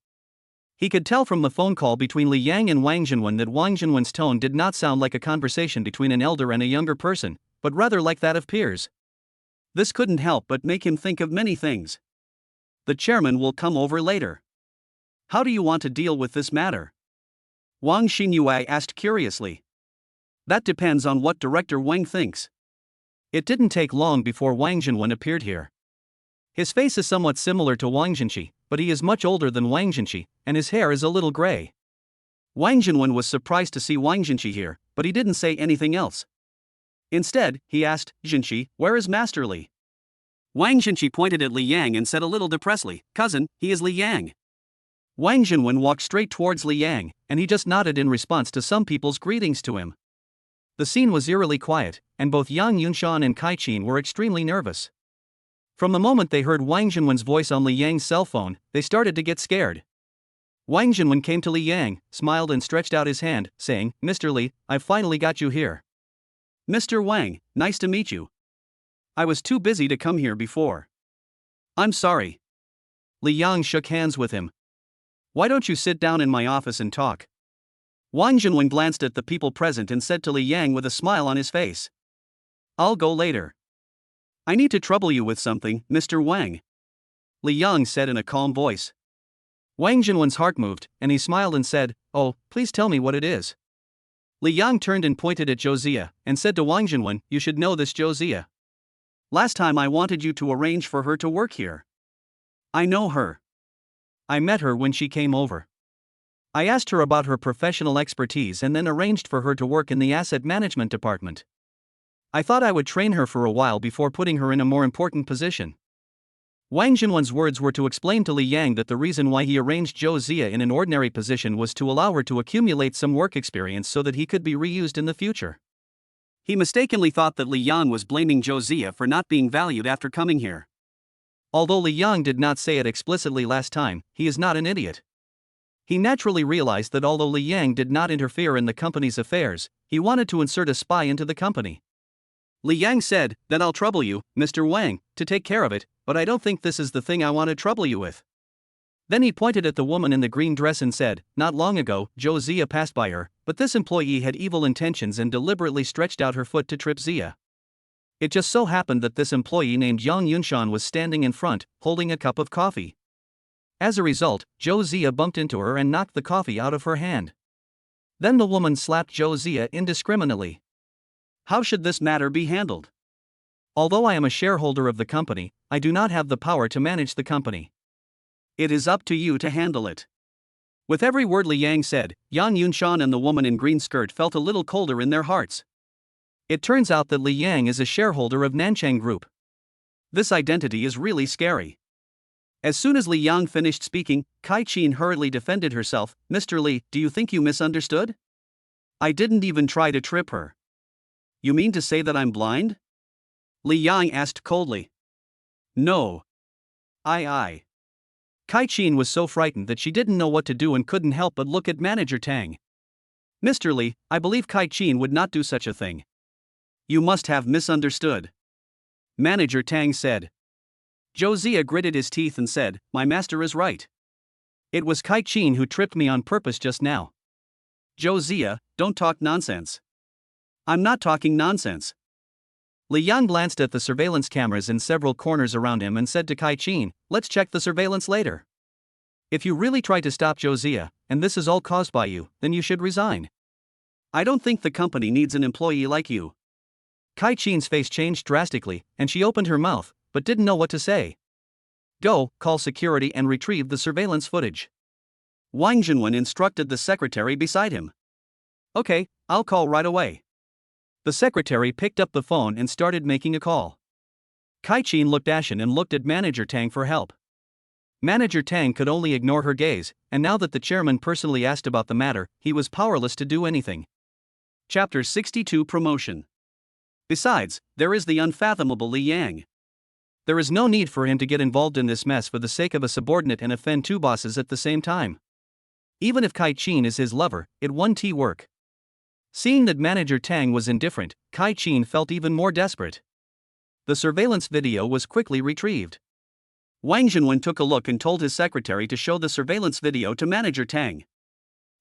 He could tell from the phone call between Li Yang and Wang Jinwen that Wang Jinwen's tone did not sound like a conversation between an elder and a younger person, but rather like that of peers. This couldn't help but make him think of many things. The chairman will come over later. How do you want to deal with this matter? Wang Xinyue asked curiously. That depends on what Director Wang thinks. It didn't take long before Wang Jinwen appeared here. His face is somewhat similar to Wang Jinqi, but he is much older than Wang Jinqi, and his hair is a little gray. Wang Jinwen was surprised to see Wang Jinqi here, but he didn't say anything else. Instead, he asked, "Jinqi, where is Master Li?" Wang Jinqi pointed at Li Yang and said a little depressedly, "Cousin, he is Li Yang." Wang Jinwen walked straight towards Li Yang, and he just nodded in response to some people's greetings to him. The scene was eerily quiet, and both Yang Yunshan and Kai Qin were extremely nervous. From the moment they heard Wang Jinwen's voice on Li Yang's cell phone, they started to get scared. Wang Jinwen came to Li Yang, smiled and stretched out his hand, saying, "Mr. Li, I've finally got you here." "Mr. Wang, nice to meet you. I was too busy to come here before." "I'm sorry." Li Yang shook hands with him. "Why don't you sit down in my office and talk?" Wang Jinwen glanced at the people present and said to Li Yang with a smile on his face, "I'll go later. I need to trouble you with something, Mr. Wang," Li Yang said in a calm voice. Wang Jinwen's heart moved, and he smiled and said, "Oh, please tell me what it is." Li Yang turned and pointed at Zhou Zia, and said to Wang Jinwen, "You should know this Zhou Zia. Last time I wanted you to arrange for her to work here. I know her. I met her when she came over. I asked her about her professional expertise and then arranged for her to work in the asset management department. I thought I would train her for a while before putting her in a more important position." Wang Jinwen's words were to explain to Li Yang that the reason why he arranged Zhou Zia in an ordinary position was to allow her to accumulate some work experience so that he could be reused in the future. He mistakenly thought that Li Yang was blaming Zhou Zia for not being valued after coming here. Although Li Yang did not say it explicitly last time, he is not an idiot. He naturally realized that although Li Yang did not interfere in the company's affairs, he wanted to insert a spy into the company. Li Yang said, "Then I'll trouble you, Mr. Wang, to take care of it, but I don't think this is the thing I want to trouble you with." Then he pointed at the woman in the green dress and said, "Not long ago, Zhou Zia passed by her, but this employee had evil intentions and deliberately stretched out her foot to trip Zia. It just so happened that this employee named Yang Yunshan was standing in front, holding a cup of coffee. As a result, Zhou Zia bumped into her and knocked the coffee out of her hand. Then the woman slapped Zhou Zia indiscriminately. How should this matter be handled? Although I am a shareholder of the company, I do not have the power to manage the company. It is up to you to handle it." With every word Li Yang said, Yang Yunshan and the woman in green skirt felt a little colder in their hearts. It turns out that Li Yang is a shareholder of Nanchang Group. This identity is really scary. As soon as Li Yang finished speaking, Kai Qin hurriedly defended herself. "Mr. Li, do you think you misunderstood? I didn't even try to trip her." "You mean to say that I'm blind?" Li Yang asked coldly. "No. I. Kai Qin was so frightened that she didn't know what to do and couldn't help but look at Manager Tang. "Mr. Li, I believe Kai Qin would not do such a thing." "You must have misunderstood," Manager Tang said. Zhou Zia gritted his teeth and said, "My master is right. It was Kai Qin who tripped me on purpose just now." "Zhou Zia, don't talk nonsense." "I'm not talking nonsense." Li Yang glanced at the surveillance cameras in several corners around him and said to Kai Qin, "Let's check the surveillance later. If you really try to stop Zhou Zia, and this is all caused by you, then you should resign. I don't think the company needs an employee like you." Kai Qin's face changed drastically, and she opened her mouth, but didn't know what to say. "Go, call security and retrieve the surveillance footage." Wang Jinwen instructed the secretary beside him. "Okay, I'll call right away." The secretary picked up the phone and started making a call. Kai Qin looked ashen and looked at Manager Tang for help. Manager Tang could only ignore her gaze, and now that the chairman personally asked about the matter, he was powerless to do anything. Chapter 62 Promotion. Besides, there is the unfathomable Li Yang. There is no need for him to get involved in this mess for the sake of a subordinate and offend two bosses at the same time. Even if Kai Qin is his lover, it won't work. Seeing that Manager Tang was indifferent, Kai Qin felt even more desperate. The surveillance video was quickly retrieved. Wang Jinwen took a look and told his secretary to show the surveillance video to Manager Tang.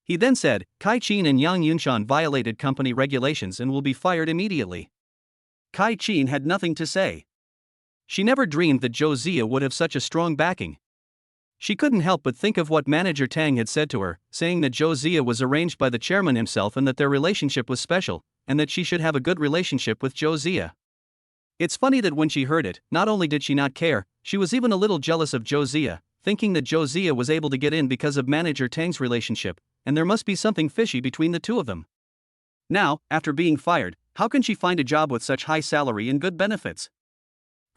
He then said, "Kai Qin and Yang Yunshan violated company regulations and will be fired immediately." Kai Qin had nothing to say. She never dreamed that Zhou Zia would have such a strong backing. She couldn't help but think of what Manager Tang had said to her, saying that Zhou Zia was arranged by the chairman himself and that their relationship was special, and that she should have a good relationship with Zhou Zia. It's funny that when she heard it, not only did she not care, she was even a little jealous of Zhou Zia, thinking that Zhou Zia was able to get in because of Manager Tang's relationship, and there must be something fishy between the two of them. Now, after being fired, how can she find a job with such high salary and good benefits?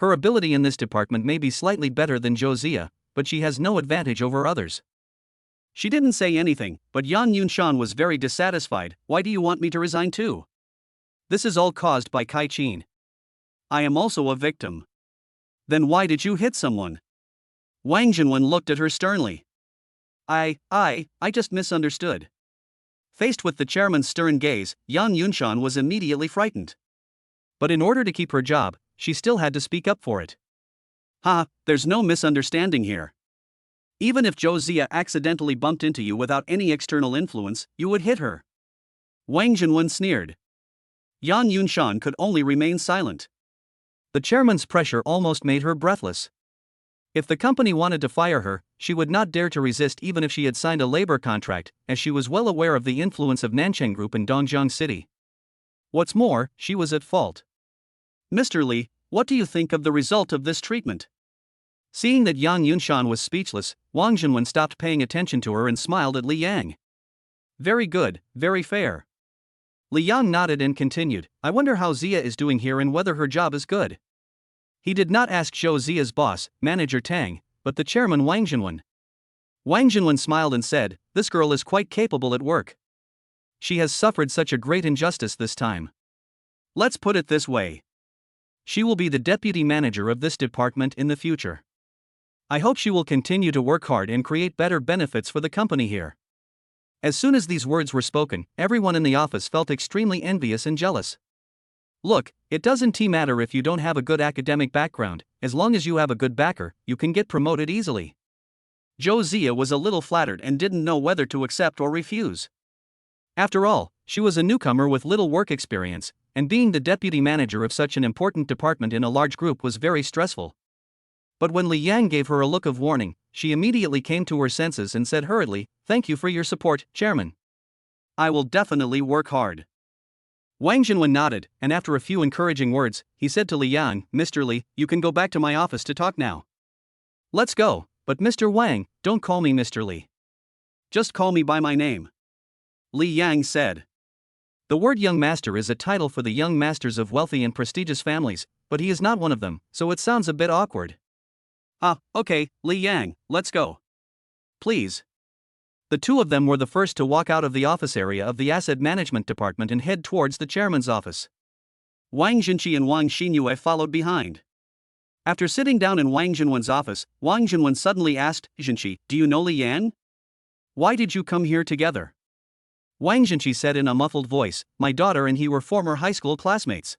Her ability in this department may be slightly better than Zhou Zia, but she has no advantage over others. She didn't say anything, but Yang Yunshan was very dissatisfied. "Why do you want me to resign too? This is all caused by Kai Qin. I am also a victim." "Then why did you hit someone?" Wang Jinwen looked at her sternly. I just misunderstood." Faced with the chairman's stern gaze, Yang Yunshan was immediately frightened. But in order to keep her job, she still had to speak up for it. There's no misunderstanding here. Even if Zhou Zia accidentally bumped into you without any external influence, you would hit her." Wang Jinwen sneered. Yang Yunshan could only remain silent. The chairman's pressure almost made her breathless. If the company wanted to fire her, she would not dare to resist even if she had signed a labor contract, as she was well aware of the influence of Nanchang Group in Dongjiang City. What's more, she was at fault. "Mr. Li, what do you think of the result of this treatment?" Seeing that Yang Yunshan was speechless, Wang Jinwen stopped paying attention to her and smiled at Li Yang. "Very good, very fair." Li Yang nodded and continued, "I wonder how Zia is doing here and whether her job is good." He did not ask Zhou Ziya's boss, manager Tang, but the chairman Wang Jinwen. Wang Jinwen smiled and said, "This girl is quite capable at work. She has suffered such a great injustice this time. Let's put it this way. She will be the deputy manager of this department in the future. I hope she will continue to work hard and create better benefits for the company here." As soon as these words were spoken, everyone in the office felt extremely envious and jealous. Look, it doesn't matter if you don't have a good academic background, as long as you have a good backer, you can get promoted easily. Zhou Ziya was a little flattered and didn't know whether to accept or refuse. After all, she was a newcomer with little work experience, and being the deputy manager of such an important department in a large group was very stressful. But when Li Yang gave her a look of warning, she immediately came to her senses and said hurriedly, "Thank you for your support, Chairman. I will definitely work hard." Wang Jinwen nodded, and after a few encouraging words, he said to Li Yang, "Mr. Li, you can go back to my office to talk now." "Let's go, but Mr. Wang, don't call me Mr. Li. Just call me by my name," Li Yang said. The word young master is a title for the young masters of wealthy and prestigious families, but he is not one of them, so it sounds a bit awkward. Okay, Li Yang, let's go. Please. The two of them were the first to walk out of the office area of the asset management department and head towards the chairman's office. Wang Jinqi and Wang Xinyue followed behind. After sitting down in Wang Jinwen's office, Wang Jinwen suddenly asked, "Jinqi, do you know Li Yang? Why did you come here together?" Wang Jinqi said in a muffled voice, "My daughter and he were former high school classmates.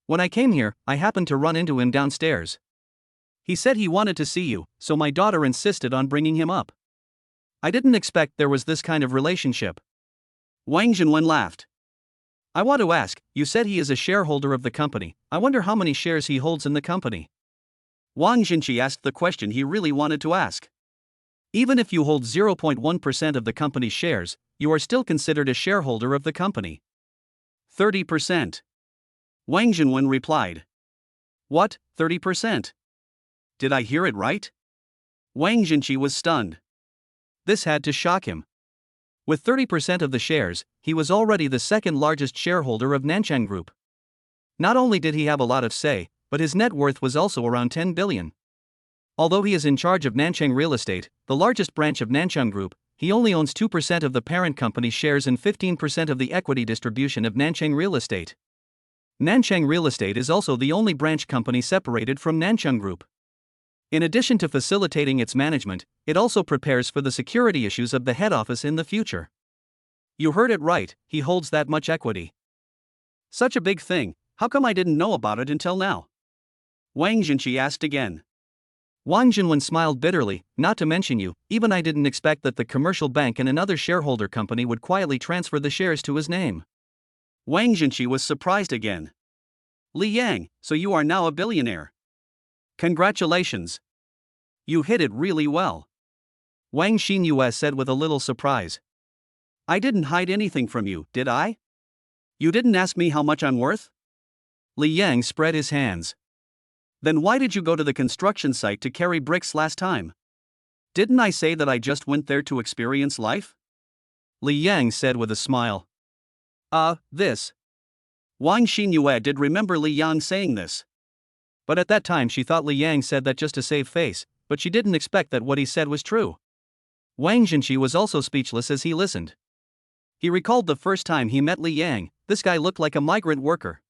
When I came here, I happened to run into him downstairs. He said he wanted to see you, so my daughter insisted on bringing him up. I didn't expect there was this kind of relationship." Wang Jinwen laughed. "I want to ask, you said he is a shareholder of the company. I wonder how many shares he holds in the company." Wang Jinqi asked the question he really wanted to ask. Even if you hold 0.1% of the company's shares, you are still considered a shareholder of the company. 30%. Wang Jinwen replied. "What, 30%? Did I hear it right?" Wang Jinqi was stunned. This had to shock him. With 30% of the shares, he was already the second largest shareholder of Nanchang Group. Not only did he have a lot of say, but his net worth was also around 10 billion. Although he is in charge of Nanchang Real Estate, the largest branch of Nanchang Group, he only owns 2% of the parent company's shares and 15% of the equity distribution of Nanchang Real Estate. Nanchang Real Estate is also the only branch company separated from Nanchang Group. In addition to facilitating its management, it also prepares for the security issues of the head office in the future. You heard it right, he holds that much equity. Such a big thing, how come I didn't know about it until now? Wang Jinqi asked again. Wang Jinwen smiled bitterly, "Not to mention you, even I didn't expect that the commercial bank and another shareholder company would quietly transfer the shares to his name." Wang Jinqi was surprised again. "Li Yang, so you are now a billionaire. Congratulations. You hit it really well." Wang Xinyue said with a little surprise. "I didn't hide anything from you, did I? You didn't ask me how much I'm worth?" Li Yang spread his hands. "Then why did you go to the construction site to carry bricks last time? Didn't I say that I just went there to experience life?" Li Yang said with a smile. This. Wang Xinyue did remember Li Yang saying this. But at that time she thought Li Yang said that just to save face, but she didn't expect that what he said was true. Wang Jinqi was also speechless as he listened. He recalled the first time he met Li Yang. This guy looked like a migrant worker.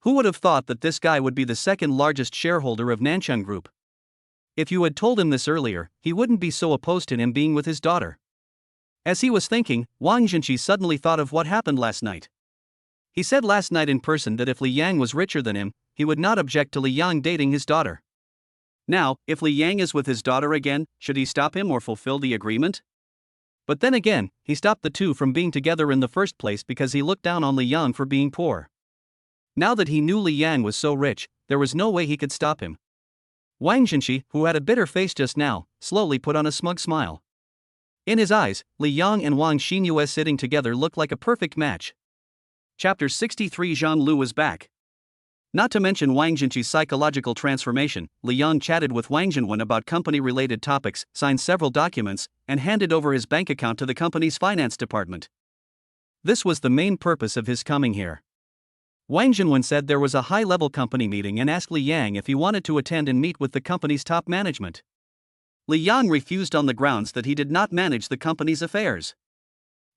Who would have thought that this guy would be the second largest shareholder of Nanchang Group? If you had told him this earlier, he wouldn't be so opposed to him being with his daughter. As he was thinking, Wang Jinqi suddenly thought of what happened last night. He said last night in person that if Li Yang was richer than him, he would not object to Li Yang dating his daughter. Now, if Li Yang is with his daughter again, should he stop him or fulfill the agreement? But then again, he stopped the two from being together in the first place because he looked down on Li Yang for being poor. Now that he knew Li Yang was so rich, there was no way he could stop him. Wang Jinqi, who had a bitter face just now, slowly put on a smug smile. In his eyes, Li Yang and Wang Xinyue sitting together looked like a perfect match. Chapter 63. Zhang Lu was back. Not to mention Wang Jinqi's psychological transformation, Li Yang chatted with Wang Jinwen about company-related topics, signed several documents, and handed over his bank account to the company's finance department. This was the main purpose of his coming here. Wang Junwen said there was a high-level company meeting and asked Li Yang if he wanted to attend and meet with the company's top management. Li Yang refused on the grounds that he did not manage the company's affairs.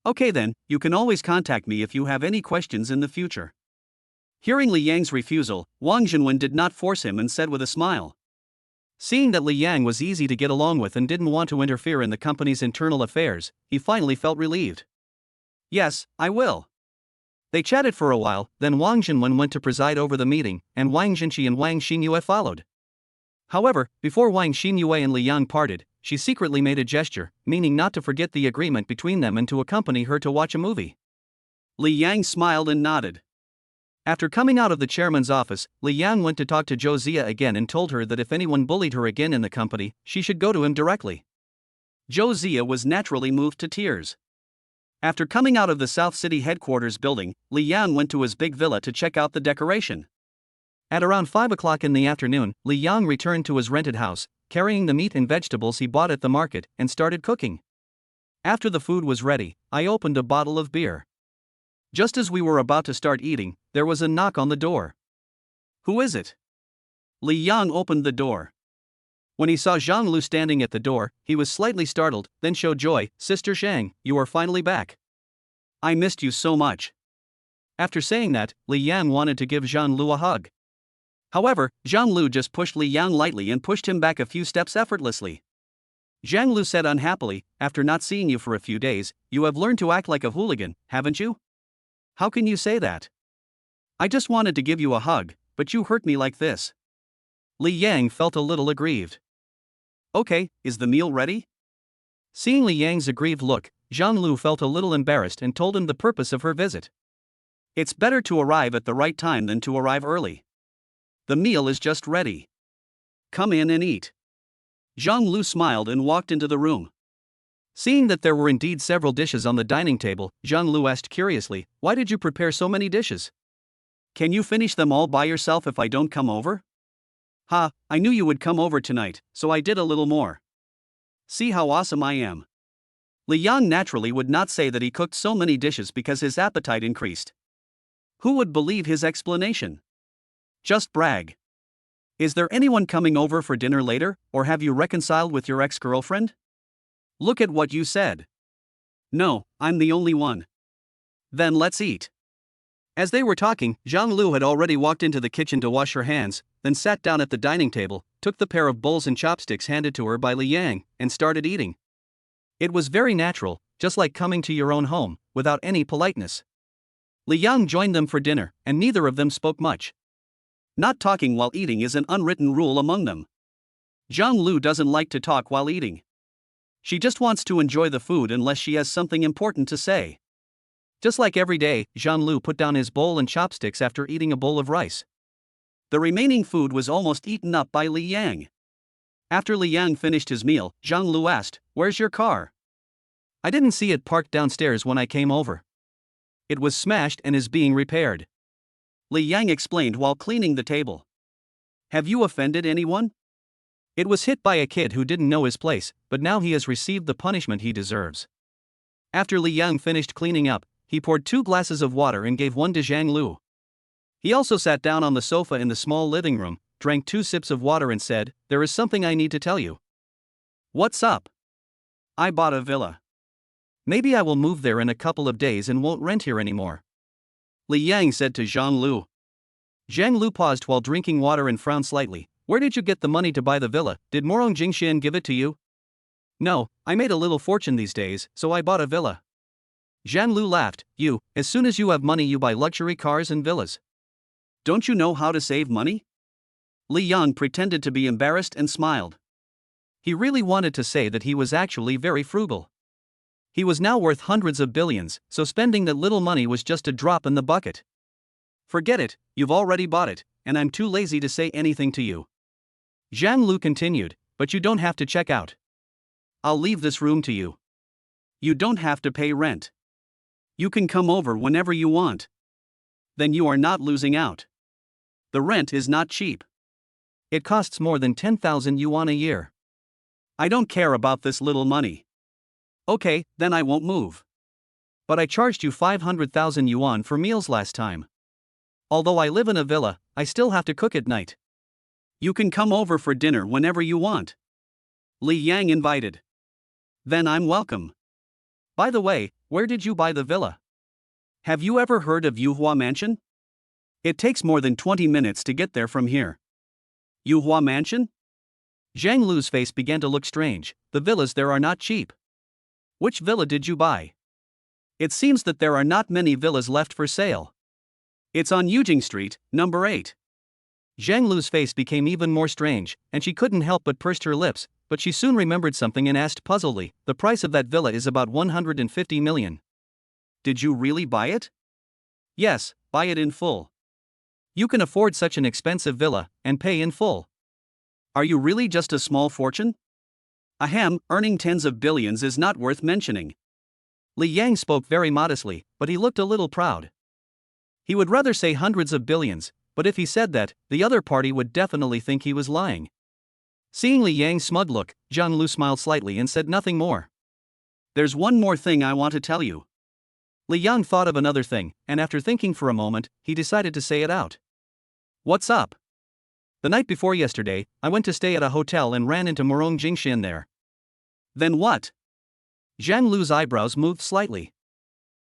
Okay then, you can always contact me if you have any questions in the future. Hearing Li Yang's refusal, Wang Junwen did not force him and said with a smile. Seeing that Li Yang was easy to get along with and didn't want to interfere in the company's internal affairs, he finally felt relieved. Yes, I will. They chatted for a while, then Wang Junwen went to preside over the meeting, and Wang Jinqi and Wang Xinyue followed. However, before Wang Xinyue and Li Yang parted, she secretly made a gesture, meaning not to forget the agreement between them and to accompany her to watch a movie. Li Yang smiled and nodded. After coming out of the chairman's office, Li Yang went to talk to Zhou Zia again and told her that if anyone bullied her again in the company, she should go to him directly. Zhou Zia was naturally moved to tears. After coming out of the South City headquarters building, Li Yang went to his big villa to check out the decoration. At around 5 o'clock in the afternoon, Li Yang returned to his rented house, carrying the meat and vegetables he bought at the market, and started cooking. After the food was ready, I opened a bottle of beer. Just as we were about to start eating, there was a knock on the door. Who is it? Li Yang opened the door. When he saw Zhang Lu standing at the door, he was slightly startled, then showed joy. Sister Shang, you are finally back. I missed you so much. After saying that, Li Yang wanted to give Zhang Lu a hug. However, Zhang Lu just pushed Li Yang lightly and pushed him back a few steps effortlessly. Zhang Lu said unhappily, after not seeing you for a few days, you have learned to act like a hooligan, haven't you? How can you say that? I just wanted to give you a hug, but you hurt me like this. Li Yang felt a little aggrieved. Okay, is the meal ready? Seeing Li Yang's aggrieved look, Zhang Lu felt a little embarrassed and told him the purpose of her visit. It's better to arrive at the right time than to arrive early. The meal is just ready. Come in and eat. Zhang Lu smiled and walked into the room. Seeing that there were indeed several dishes on the dining table, Zhang Lu asked curiously, why did you prepare so many dishes? Can you finish them all by yourself if I don't come over? Ha, I knew you would come over tonight, so I did a little more. See how awesome I am. Li Yang naturally would not say that he cooked so many dishes because his appetite increased. Who would believe his explanation? Just brag. Is there anyone coming over for dinner later, or have you reconciled with your ex-girlfriend? Look at what you said. No, I'm the only one. Then let's eat. As they were talking, Zhang Lu had already walked into the kitchen to wash her hands, then sat down at the dining table, took the pair of bowls and chopsticks handed to her by Li Yang, and started eating. It was very natural, just like coming to your own home, without any politeness. Li Yang joined them for dinner, and neither of them spoke much. Not talking while eating is an unwritten rule among them. Zhang Lu doesn't like to talk while eating. She just wants to enjoy the food unless she has something important to say. Just like every day, Zhang Lu put down his bowl and chopsticks after eating a bowl of rice. The remaining food was almost eaten up by Li Yang. After Li Yang finished his meal, Zhang Lu asked, "Where's your car?" I didn't see it parked downstairs when I came over. It was smashed and is being repaired. Li Yang explained while cleaning the table. Have you offended anyone? It was hit by a kid who didn't know his place, but now he has received the punishment he deserves. After Li Yang finished cleaning up, he poured 2 glasses of water and gave one to Zhang Lu. He also sat down on the sofa in the small living room, drank 2 sips of water and said, "There is something I need to tell you." What's up? I bought a villa. Maybe I will move there in a couple of days and won't rent here anymore. Li Yang said to Zhang Lu. Zhang Lu paused while drinking water and frowned slightly. Where did you get the money to buy the villa? Did Morong Jingxian give it to you? No, I made a little fortune these days, so I bought a villa. Zhang Lu laughed. As soon as you have money you buy luxury cars and villas. Don't you know how to save money? Li Yang pretended to be embarrassed and smiled. He really wanted to say that he was actually very frugal. He was now worth hundreds of billions, so spending that little money was just a drop in the bucket. Forget it, you've already bought it, and I'm too lazy to say anything to you. Zhang Lu continued, but you don't have to check out. I'll leave this room to you. You don't have to pay rent. You can come over whenever you want. Then you are not losing out. The rent is not cheap. It costs more than 10,000 yuan a year. I don't care about this little money. Okay, then I won't move. But I charged you 500,000 yuan for meals last time. Although I live in a villa, I still have to cook at night. You can come over for dinner whenever you want. Li Yang invited. Then I'm welcome. By the way, where did you buy the villa? Have you ever heard of Yuhua Mansion? It takes more than 20 minutes to get there from here. Yuhua Mansion? Zhang Lu's face began to look strange. The villas there are not cheap. Which villa did you buy? It seems that there are not many villas left for sale. It's on Yujing Street, number 8. Zhang Lu's face became even more strange, and she couldn't help but pursed her lips, but she soon remembered something and asked puzzledly, the price of that villa is about 150 million. Did you really buy it? Yes, buy it in full. You can afford such an expensive villa, and pay in full. Are you really just a small fortune? Ahem, earning tens of billions is not worth mentioning. Li Yang spoke very modestly, but he looked a little proud. He would rather say hundreds of billions, but if he said that, the other party would definitely think he was lying. Seeing Li Yang's smug look, Zhang Lu smiled slightly and said nothing more. There's one more thing I want to tell you. Li Yang thought of another thing, and after thinking for a moment, he decided to say it out. What's up? The night before yesterday, I went to stay at a hotel and ran into Murong Jingxian there. Then what? Zhang Lu's eyebrows moved slightly.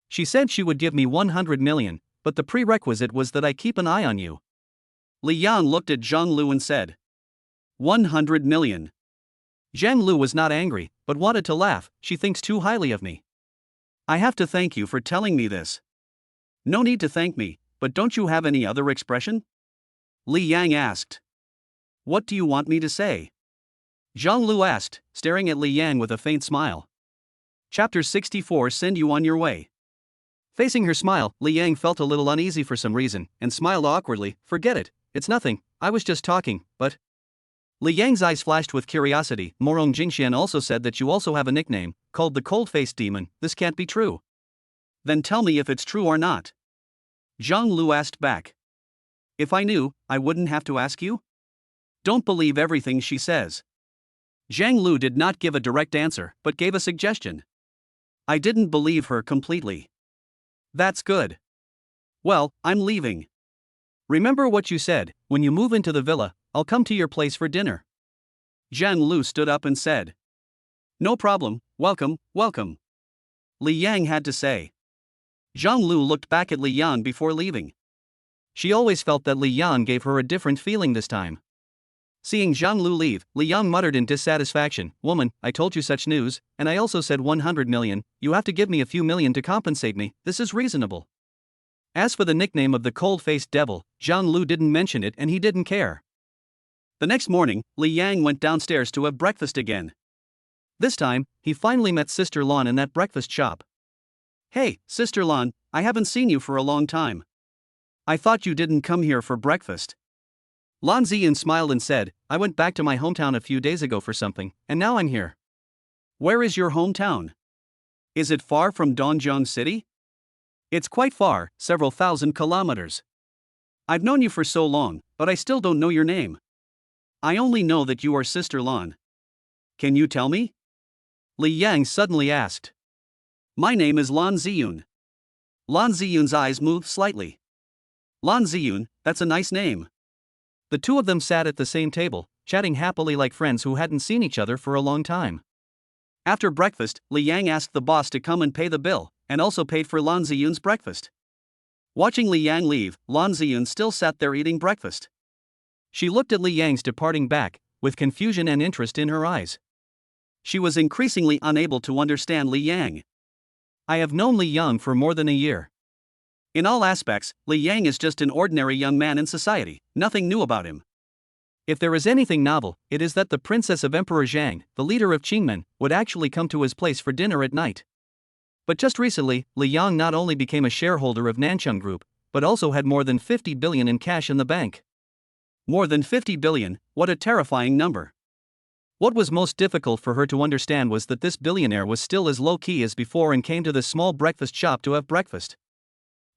She said she would give me 100 million, but the prerequisite was that I keep an eye on you. Li Yang looked at Zhang Lu and said, 100 million. Zhang Lu was not angry, but wanted to laugh. She thinks too highly of me. I have to thank you for telling me this. No need to thank me, but don't you have any other expression? Li Yang asked. What do you want me to say? Zhang Lu asked, staring at Li Yang with a faint smile. Chapter 64 Send you on your way. Facing her smile, Li Yang felt a little uneasy for some reason, and smiled awkwardly. Forget it, it's nothing, I was just talking, but... Li Yang's eyes flashed with curiosity. Murong Jingxian also said that you also have a nickname, called the Cold-Faced Demon. This can't be true. Then tell me if it's true or not. Zhang Lu asked back. If I knew, I wouldn't have to ask you? Don't believe everything she says. Zhang Lu did not give a direct answer, but gave a suggestion. I didn't believe her completely. That's good. Well, I'm leaving. Remember what you said, when you move into the villa, I'll come to your place for dinner. Zhang Lu stood up and said. No problem, welcome, welcome. Li Yang had to say. Zhang Lu looked back at Li Yang before leaving. She always felt that Li Yang gave her a different feeling this time. Seeing Zhang Lu leave, Li Yang muttered in dissatisfaction, Woman, I told you such news, and I also said 100 million, you have to give me a few million to compensate me, this is reasonable. As for the nickname of the cold-faced devil, Zhang Lu didn't mention it and he didn't care. The next morning, Li Yang went downstairs to have breakfast again. This time, he finally met Sister Lan in that breakfast shop. Hey, Sister Lan, I haven't seen you for a long time. I thought you didn't come here for breakfast. Lan Ziyan smiled and said, I went back to my hometown a few days ago for something, and now I'm here. Where is your hometown? Is it far from Dongjiang City? It's quite far, several thousand kilometers. I've known you for so long, but I still don't know your name. I only know that you are Sister Lan. Can you tell me? Li Yang suddenly asked. My name is Lan Ziyun. Lan Ziyun's eyes moved slightly. Lan Ziyun, that's a nice name. The two of them sat at the same table, chatting happily like friends who hadn't seen each other for a long time. After breakfast, Li Yang asked the boss to come and pay the bill, and also paid for Lan Ziyun's breakfast. Watching Li Yang leave, Lan Ziyun still sat there eating breakfast. She looked at Li Yang's departing back, with confusion and interest in her eyes. She was increasingly unable to understand Li Yang. I have known Li Yang for more than a year. In all aspects, Li Yang is just an ordinary young man in society, nothing new about him. If there is anything novel, it is that the princess of Emperor Zhang, the leader of Qingmen, would actually come to his place for dinner at night. But just recently, Li Yang not only became a shareholder of Nancheng Group, but also had more than 50 billion in cash in the bank. More than 50 billion, what a terrifying number. What was most difficult for her to understand was that this billionaire was still as low-key as before and came to this small breakfast shop to have breakfast.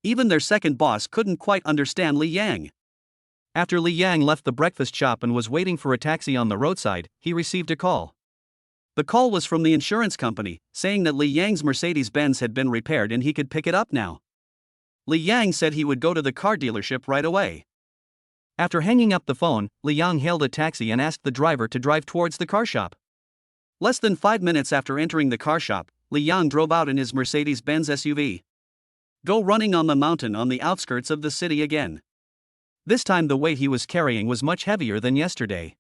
Even their second boss couldn't quite understand Li Yang. After Li Yang left the breakfast shop and was waiting for a taxi on the roadside, he received a call. The call was from the insurance company, saying that Li Yang's Mercedes-Benz had been repaired and he could pick it up now. Li Yang said he would go to the car dealership right away. After hanging up the phone, Li Yang hailed a taxi and asked the driver to drive towards the car shop. Less than 5 minutes after entering the car shop, Li Yang drove out in his Mercedes-Benz SUV. Go running on the mountain on the outskirts of the city again. This time the weight he was carrying was much heavier than yesterday.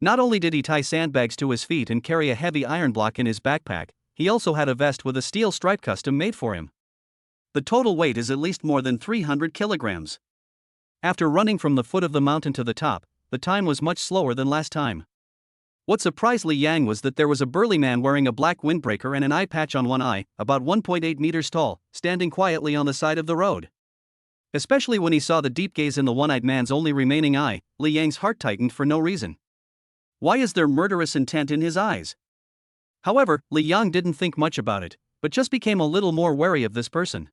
Not only did he tie sandbags to his feet and carry a heavy iron block in his backpack, he also had a vest with a steel stripe custom made for him. The total weight is at least more than 300 kilograms. After running from the foot of the mountain to the top, the time was much slower than last time. What surprised Li Yang was that there was a burly man wearing a black windbreaker and an eye patch on one eye, about 1.8 meters tall, standing quietly on the side of the road. Especially when he saw the deep gaze in the one-eyed man's only remaining eye, Li Yang's heart tightened for no reason. Why is there murderous intent in his eyes? However, Li Yang didn't think much about it, but just became a little more wary of this person.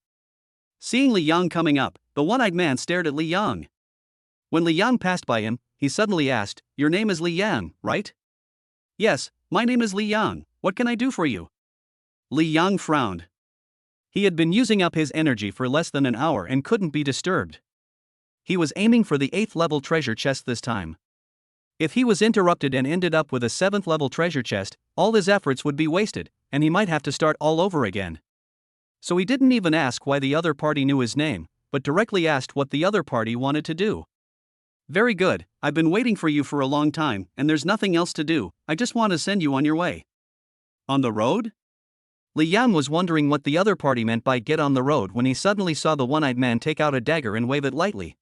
Seeing Li Yang coming up, the one-eyed man stared at Li Yang. When Li Yang passed by him, he suddenly asked, "Your name is Li Yang, right?" "Yes, my name is Li Yang, what can I do for you?" Li Yang frowned. He had been using up his energy for less than an hour and couldn't be disturbed. He was aiming for the 8th level treasure chest this time. If he was interrupted and ended up with a 7th level treasure chest, all his efforts would be wasted, and he might have to start all over again. So he didn't even ask why the other party knew his name, but directly asked what the other party wanted to do. "Very good, I've been waiting for you for a long time, and there's nothing else to do, I just want to send you on your way." On the road? Li Yang was wondering what the other party meant by get on the road when he suddenly saw the one-eyed man take out a dagger and wave it lightly.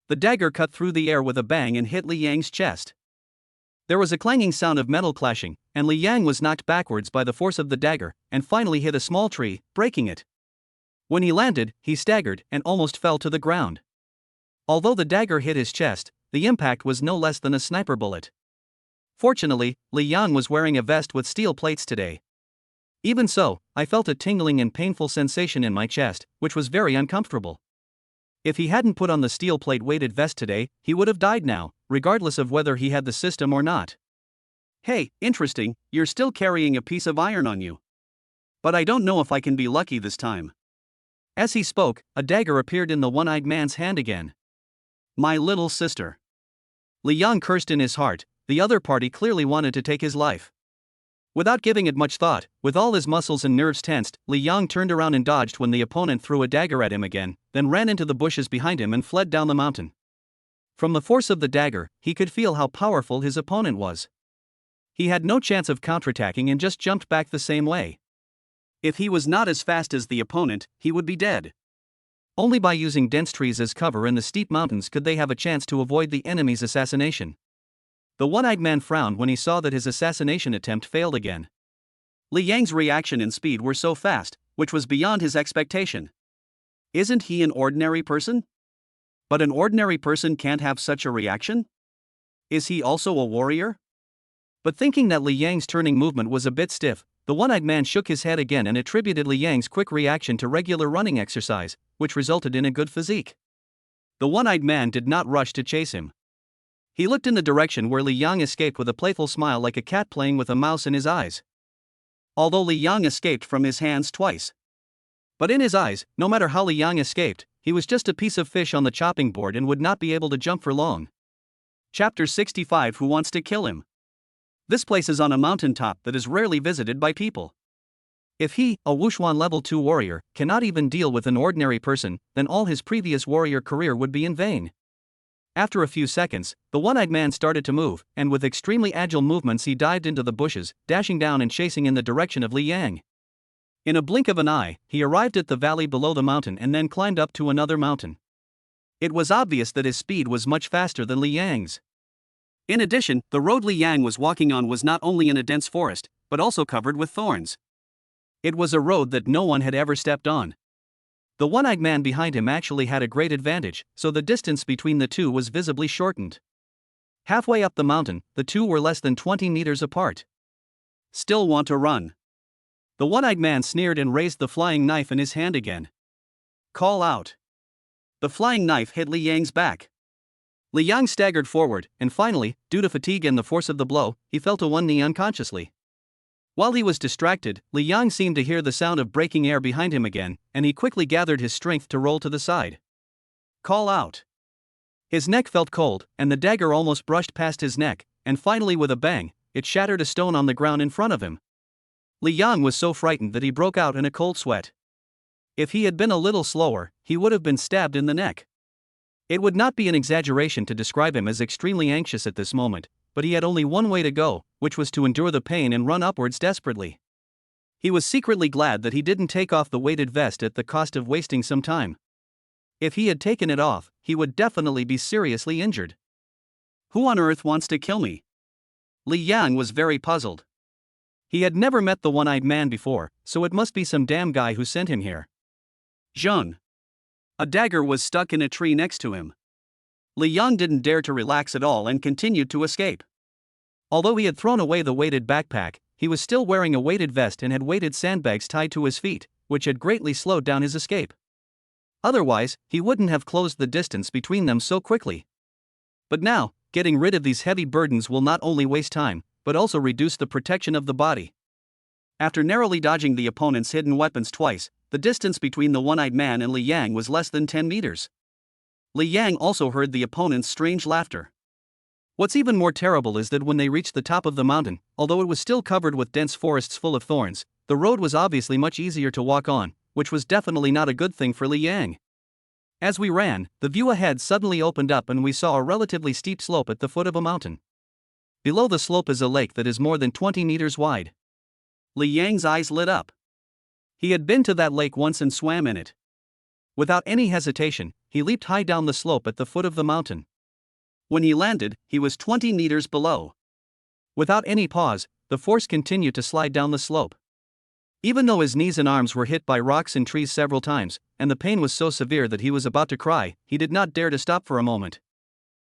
The dagger cut through the air with a bang and hit Li Yang's chest. There was a clanging sound of metal clashing, and Li Yang was knocked backwards by the force of the dagger, and finally hit a small tree, breaking it. When he landed, he staggered and almost fell to the ground. Although the dagger hit his chest, the impact was no less than a sniper bullet. Fortunately, Li Yang was wearing a vest with steel plates today. Even so, I felt a tingling and painful sensation in my chest, which was very uncomfortable. If he hadn't put on the steel plate weighted vest today, he would have died now, regardless of whether he had the system or not. "Hey, interesting, you're still carrying a piece of iron on you. But I don't know if I can be lucky this time." As he spoke, a dagger appeared in the one-eyed man's hand again. "My little sister." Li Yang cursed in his heart, the other party clearly wanted to take his life. Without giving it much thought, with all his muscles and nerves tensed, Li Yang turned around and dodged when the opponent threw a dagger at him again, then ran into the bushes behind him and fled down the mountain. From the force of the dagger, he could feel how powerful his opponent was. He had no chance of counterattacking and just jumped back the same way. If he was not as fast as the opponent, he would be dead. Only by using dense trees as cover in the steep mountains could they have a chance to avoid the enemy's assassination. The one-eyed man frowned when he saw that his assassination attempt failed again. Li Yang's reaction and speed were so fast, which was beyond his expectation. Isn't he an ordinary person? But an ordinary person can't have such a reaction? Is he also a warrior? But thinking that Li Yang's turning movement was a bit stiff, the one-eyed man shook his head again and attributed Li Yang's quick reaction to regular running exercise, which resulted in a good physique. The one-eyed man did not rush to chase him. He looked in the direction where Li Yang escaped with a playful smile like a cat playing with a mouse in his eyes. Although Li Yang escaped from his hands twice. But in his eyes, no matter how Li Yang escaped, he was just a piece of fish on the chopping board and would not be able to jump for long. Chapter 65. Who wants to kill him? This place is on a mountaintop that is rarely visited by people. If he, a Wushuan level 2 warrior, cannot even deal with an ordinary person, then all his previous warrior career would be in vain. After a few seconds, the one-eyed man started to move, and with extremely agile movements he dived into the bushes, dashing down and chasing in the direction of Li Yang. In a blink of an eye, he arrived at the valley below the mountain and then climbed up to another mountain. It was obvious that his speed was much faster than Li Yang's. In addition, the road Li Yang was walking on was not only in a dense forest, but also covered with thorns. It was a road that no one had ever stepped on. The one-eyed man behind him actually had a great advantage, so the distance between the two was visibly shortened. Halfway up the mountain, the two were less than 20 meters apart. "Still want to run?" The one-eyed man sneered and raised the flying knife in his hand again. "Call out." The flying knife hit Li Yang's back. Li Yang staggered forward, and finally, due to fatigue and the force of the blow, he fell to one knee unconsciously. While he was distracted, Li Yang seemed to hear the sound of breaking air behind him again, and he quickly gathered his strength to roll to the side. Call out. His neck felt cold, and the dagger almost brushed past his neck, and finally with a bang, it shattered a stone on the ground in front of him. Li Yang was so frightened that he broke out in a cold sweat. If he had been a little slower, he would have been stabbed in the neck. It would not be an exaggeration to describe him as extremely anxious at this moment, but he had only one way to go, which was to endure the pain and run upwards desperately. He was secretly glad that he didn't take off the weighted vest at the cost of wasting some time. If he had taken it off, he would definitely be seriously injured. Who on earth wants to kill me? Li Yang was very puzzled. He had never met the one-eyed man before, so it must be some damn guy who sent him here. Zheng. A dagger was stuck in a tree next to him. Li Yang didn't dare to relax at all and continued to escape. Although he had thrown away the weighted backpack, he was still wearing a weighted vest and had weighted sandbags tied to his feet, which had greatly slowed down his escape. Otherwise, he wouldn't have closed the distance between them so quickly. But now, getting rid of these heavy burdens will not only waste time, but also reduce the protection of the body. After narrowly dodging the opponent's hidden weapons twice, the distance between the one-eyed man and Li Yang was less than 10 meters. Li Yang also heard the opponent's strange laughter. What's even more terrible is that when they reached the top of the mountain, although it was still covered with dense forests full of thorns, the road was obviously much easier to walk on, which was definitely not a good thing for Li Yang. As we ran, the view ahead suddenly opened up and we saw a relatively steep slope at the foot of a mountain. Below the slope is a lake that is more than 20 meters wide. Li Yang's eyes lit up. He had been to that lake once and swam in it. Without any hesitation, he leaped high down the slope at the foot of the mountain. When he landed, he was 20 meters below. Without any pause, the force continued to slide down the slope. Even though his knees and arms were hit by rocks and trees several times, and the pain was so severe that he was about to cry, he did not dare to stop for a moment.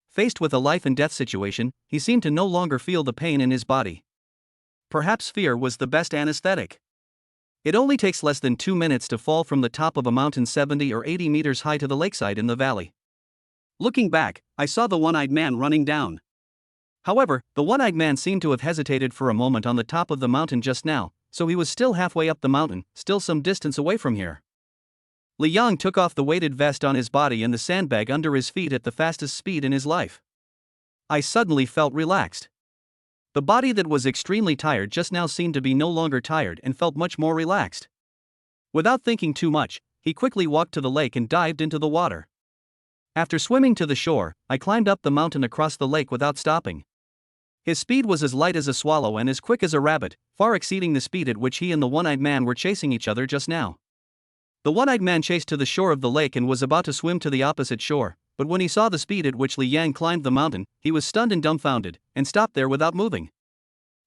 Faced with a life-and-death situation, he seemed to no longer feel the pain in his body. Perhaps fear was the best anesthetic. It only takes less than 2 minutes to fall from the top of a mountain 70 or 80 meters high to the lakeside in the valley. Looking back, I saw the one-eyed man running down. However, the one-eyed man seemed to have hesitated for a moment on the top of the mountain just now, so he was still halfway up the mountain, still some distance away from here. Li Yang took off the weighted vest on his body and the sandbag under his feet at the fastest speed in his life. I suddenly felt relaxed. The body that was extremely tired just now seemed to be no longer tired and felt much more relaxed. Without thinking too much, he quickly walked to the lake and dived into the water. After swimming to the shore, I climbed up the mountain across the lake without stopping. His speed was as light as a swallow and as quick as a rabbit, far exceeding the speed at which he and the one-eyed man were chasing each other just now. The one-eyed man chased to the shore of the lake and was about to swim to the opposite shore, but when he saw the speed at which Li Yang climbed the mountain, he was stunned and dumbfounded, and stopped there without moving.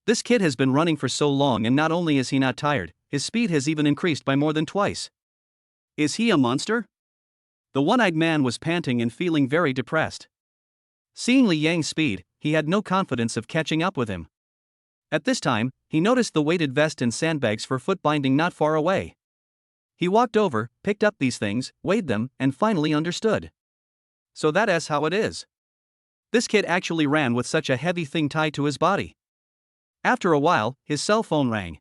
This kid has been running for so long and not only is he not tired, his speed has even increased by more than twice. Is he a monster? The one-eyed man was panting and feeling very depressed. Seeing Li Yang's speed, he had no confidence of catching up with him. At this time, he noticed the weighted vest and sandbags for foot binding not far away. He walked over, picked up these things, weighed them, and finally understood. So that's how it is. This kid actually ran with such a heavy thing tied to his body. After a while, his cell phone rang.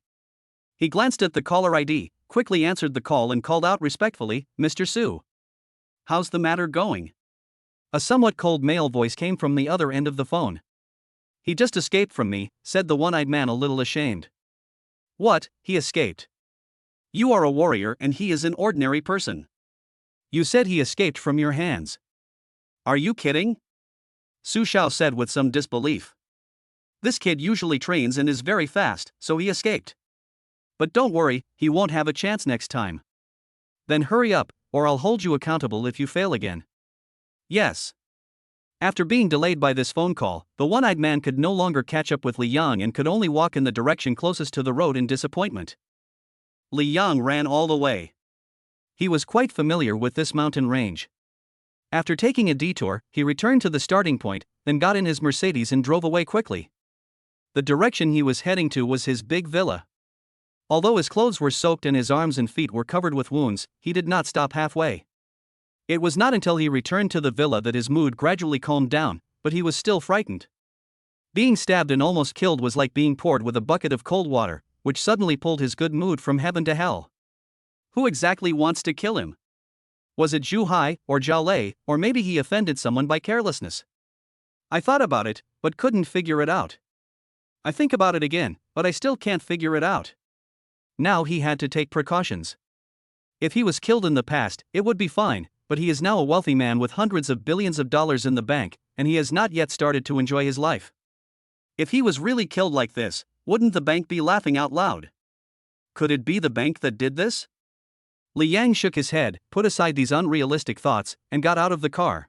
He glanced at the caller ID, quickly answered the call and called out respectfully, "Mr. Su. How's the matter going?" A somewhat cold male voice came from the other end of the phone. "He just escaped from me," said the one-eyed man a little ashamed. "What, he escaped? You are a warrior and he is an ordinary person. You said he escaped from your hands. Are you kidding?" Xiao said with some disbelief. "This kid usually trains and is very fast, so he escaped. But don't worry, he won't have a chance next time." "Then hurry up, or I'll hold you accountable if you fail again." "Yes." After being delayed by this phone call, the one-eyed man could no longer catch up with Li Yang and could only walk in the direction closest to the road in disappointment. Li Yang ran all the way. He was quite familiar with this mountain range. After taking a detour, he returned to the starting point, then got in his Mercedes and drove away quickly. The direction he was heading to was his big villa. Although his clothes were soaked and his arms and feet were covered with wounds, he did not stop halfway. It was not until he returned to the villa that his mood gradually calmed down, but he was still frightened. Being stabbed and almost killed was like being poured with a bucket of cold water, which suddenly pulled his good mood from heaven to hell. Who exactly wants to kill him? Was it Zhu Hai, or Zhao Lei, or maybe he offended someone by carelessness? I thought about it, but couldn't figure it out. I think about it again, but I still can't figure it out. Now he had to take precautions. If he was killed in the past, it would be fine, but he is now a wealthy man with hundreds of billions of dollars in the bank, and he has not yet started to enjoy his life. If he was really killed like this, wouldn't the bank be laughing out loud? Could it be the bank that did this? Li Yang shook his head, put aside these unrealistic thoughts, and got out of the car.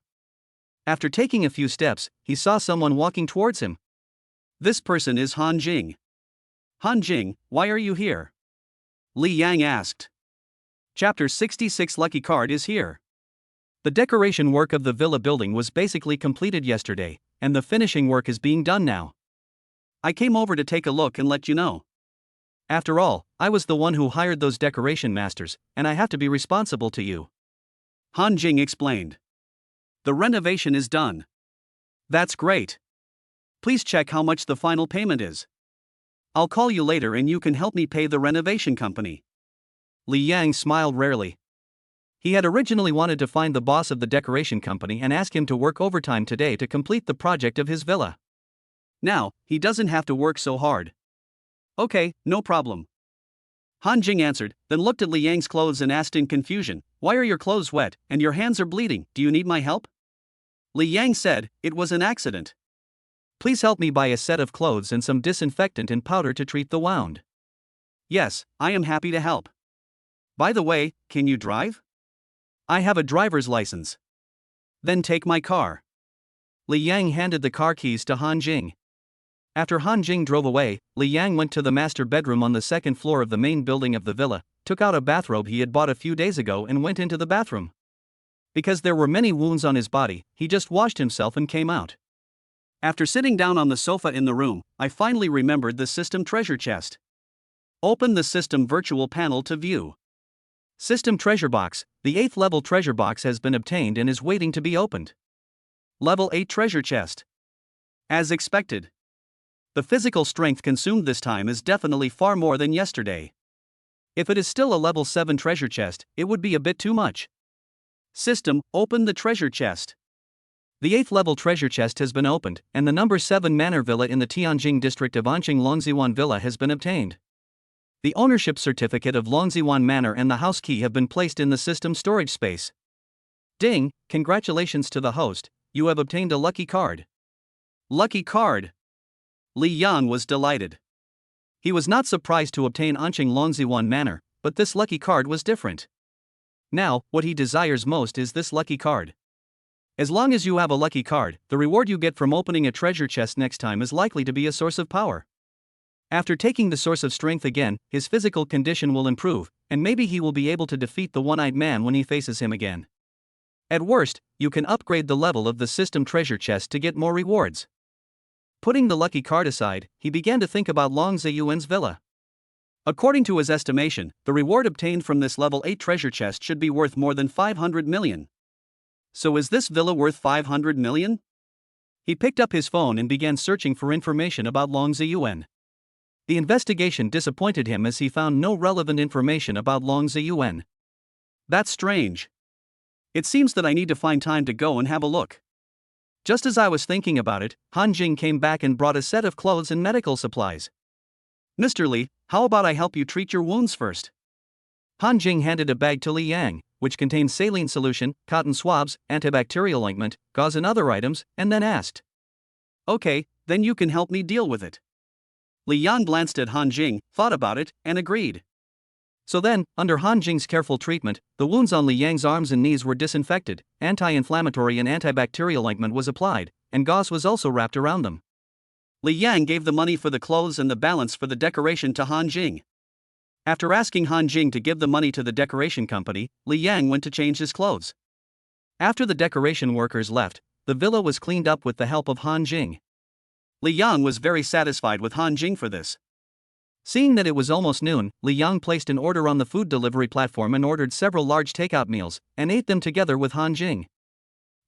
After taking a few steps, he saw someone walking towards him. This person is Han Jing. Han Jing, why are you here? Li Yang asked. Chapter 66 Lucky Card is here. The decoration work of the villa building was basically completed yesterday, and the finishing work is being done now. I came over to take a look and let you know. After all, I was the one who hired those decoration masters, and I have to be responsible to you. Han Jing explained. The renovation is done. That's great. Please check how much the final payment is. I'll call you later and you can help me pay the renovation company. Li Yang smiled rarely. He had originally wanted to find the boss of the decoration company and ask him to work overtime today to complete the project of his villa. Now, he doesn't have to work so hard. Okay, no problem. Han Jing answered, then looked at Li Yang's clothes and asked in confusion, why are your clothes wet, and your hands are bleeding, do you need my help? Li Yang said, it was an accident. Please help me buy a set of clothes and some disinfectant and powder to treat the wound. Yes, I am happy to help. By the way, can you drive? I have a driver's license. Then take my car. Li Yang handed the car keys to Han Jing. After Han Jing drove away, Li Yang went to the master bedroom on the second floor of the main building of the villa, took out a bathrobe he had bought a few days ago and went into the bathroom. Because there were many wounds on his body, he just washed himself and came out. After sitting down on the sofa in the room, I finally remembered the system treasure chest. Open the system virtual panel to view. System treasure box, the 8th level treasure box has been obtained and is waiting to be opened. Level 8 treasure chest. As expected. The physical strength consumed this time is definitely far more than yesterday. If it is still a level 7 treasure chest, it would be a bit too much. System, open the treasure chest. The 8th level treasure chest has been opened, and the number 7 manor villa in the Tianjing district of Anqing Longziwan Villa has been obtained. The ownership certificate of Longziwan Manor and the house key have been placed in the system storage space. Ding, congratulations to the host, you have obtained a lucky card. Lucky card! Li Yang was delighted. He was not surprised to obtain Anqing Longziwan Manor, but this lucky card was different. Now, what he desires most is this lucky card. As long as you have a lucky card, the reward you get from opening a treasure chest next time is likely to be a source of power. After taking the source of strength again, his physical condition will improve, and maybe he will be able to defeat the one-eyed man when he faces him again. At worst, you can upgrade the level of the system treasure chest to get more rewards. Putting the lucky card aside, he began to think about Long Ziyuan's villa. According to his estimation, the reward obtained from this level 8 treasure chest should be worth more than 500 million. So is this villa worth 500 million? He picked up his phone and began searching for information about Long Ziyuan. The investigation disappointed him as he found no relevant information about Long Ziyuan. That's strange. It seems that I need to find time to go and have a look. Just as I was thinking about it, Han Jing came back and brought a set of clothes and medical supplies. Mr. Li, how about I help you treat your wounds first? Han Jing handed a bag to Li Yang, which contained saline solution, cotton swabs, antibacterial ointment, gauze and other items, and then asked. Okay, then you can help me deal with it. Li Yang glanced at Han Jing, thought about it, and agreed. So then, under Han Jing's careful treatment, the wounds on Li Yang's arms and knees were disinfected, anti-inflammatory and antibacterial ointment was applied, and gauze was also wrapped around them. Li Yang gave the money for the clothes and the balance for the decoration to Han Jing. After asking Han Jing to give the money to the decoration company, Li Yang went to change his clothes. After the decoration workers left, the villa was cleaned up with the help of Han Jing. Li Yang was very satisfied with Han Jing for this. Seeing that it was almost noon, Li Yang placed an order on the food delivery platform and ordered several large takeout meals, and ate them together with Han Jing.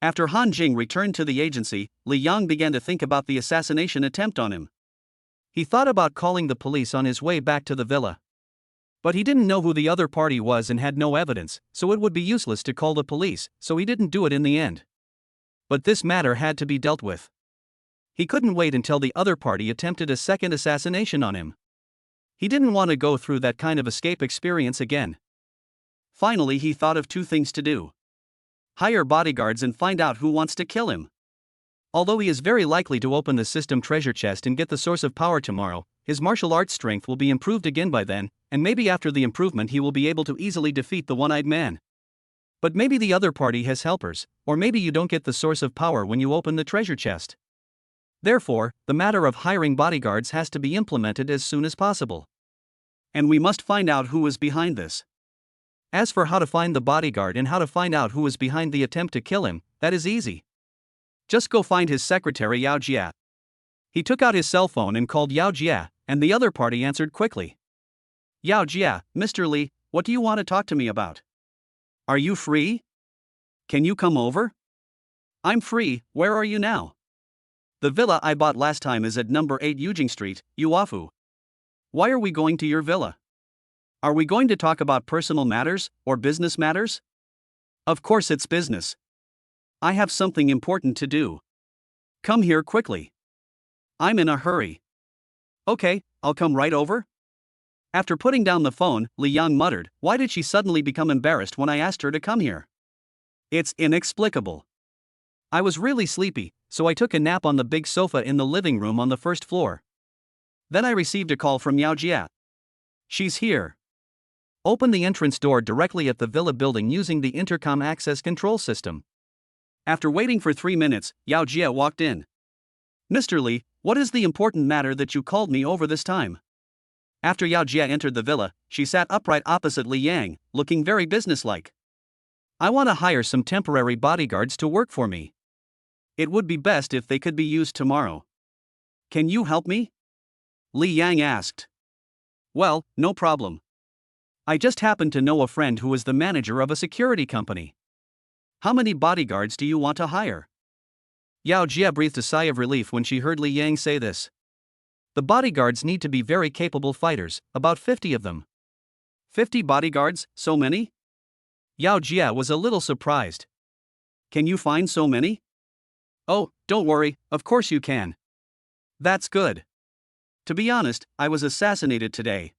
After Han Jing returned to the agency, Li Yang began to think about the assassination attempt on him. He thought about calling the police on his way back to the villa. But he didn't know who the other party was and had no evidence, so it would be useless to call the police, so he didn't do it in the end. But this matter had to be dealt with. He couldn't wait until the other party attempted a second assassination on him. He didn't want to go through that kind of escape experience again. Finally, he thought of two things to do: hire bodyguards and find out who wants to kill him. Although he is very likely to open the system treasure chest and get the source of power tomorrow, his martial arts strength will be improved again by then, and maybe after the improvement he will be able to easily defeat the one-eyed man. But maybe the other party has helpers, or maybe you don't get the source of power when you open the treasure chest. Therefore, the matter of hiring bodyguards has to be implemented as soon as possible. And we must find out who is behind this. As for how to find the bodyguard and how to find out who is behind the attempt to kill him, that is easy. Just go find his secretary Yao Jia. He took out his cell phone and called Yao Jia, and the other party answered quickly. Yao Jia, Mr. Li, what do you want to talk to me about? Are you free? Can you come over? I'm free, where are you now? The villa I bought last time is at number 8 Yujing Street, Yuafu. Why are we going to your villa? Are we going to talk about personal matters, or business matters? Of course it's business. I have something important to do. Come here quickly. I'm in a hurry. Okay, I'll come right over. After putting down the phone, Li Yang muttered, why did she suddenly become embarrassed when I asked her to come here? It's inexplicable. I was really sleepy, so I took a nap on the big sofa in the living room on the first floor. Then I received a call from Yao Jia. She's here. Open the entrance door directly at the villa building using the intercom access control system. After waiting for 3 minutes, Yao Jia walked in. Mr. Li, what is the important matter that you called me over this time? After Yao Jia entered the villa, she sat upright opposite Li Yang, looking very businesslike. I want to hire some temporary bodyguards to work for me. It would be best if they could be used tomorrow. Can you help me? Li Yang asked. Well, no problem. I just happen to know a friend who is the manager of a security company. How many bodyguards do you want to hire? Yao Jia breathed a sigh of relief when she heard Li Yang say this. The bodyguards need to be very capable fighters, about 50 of them. 50 bodyguards, so many? Yao Jia was a little surprised. Can you find so many? Oh, don't worry, of course you can. That's good. To be honest, I was assassinated today.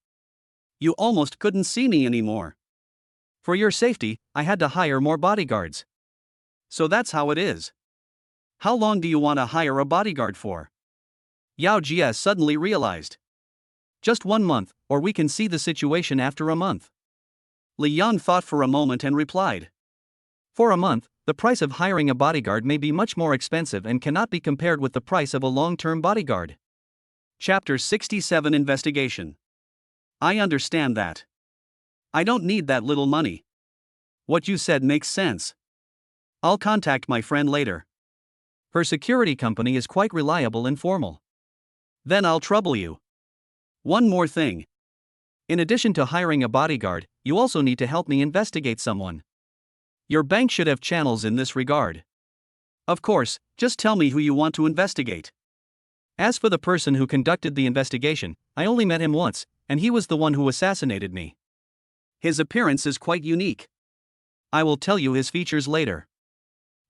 You almost couldn't see me anymore. For your safety, I had to hire more bodyguards. So that's how it is. How long do you want to hire a bodyguard for? Yao Jia suddenly realized. Just 1 month, or we can see the situation after a month. Li Yang thought for a moment and replied. For a month, the price of hiring a bodyguard may be much more expensive and cannot be compared with the price of a long-term bodyguard. Chapter 67 Investigation. I understand that. I don't need that little money. What you said makes sense. I'll contact my friend later. Her security company is quite reliable and formal. Then I'll trouble you. One more thing. In addition to hiring a bodyguard, you also need to help me investigate someone. Your bank should have channels in this regard. Of course, just tell me who you want to investigate. As for the person who conducted the investigation, I only met him once, and he was the one who assassinated me. His appearance is quite unique. I will tell you his features later.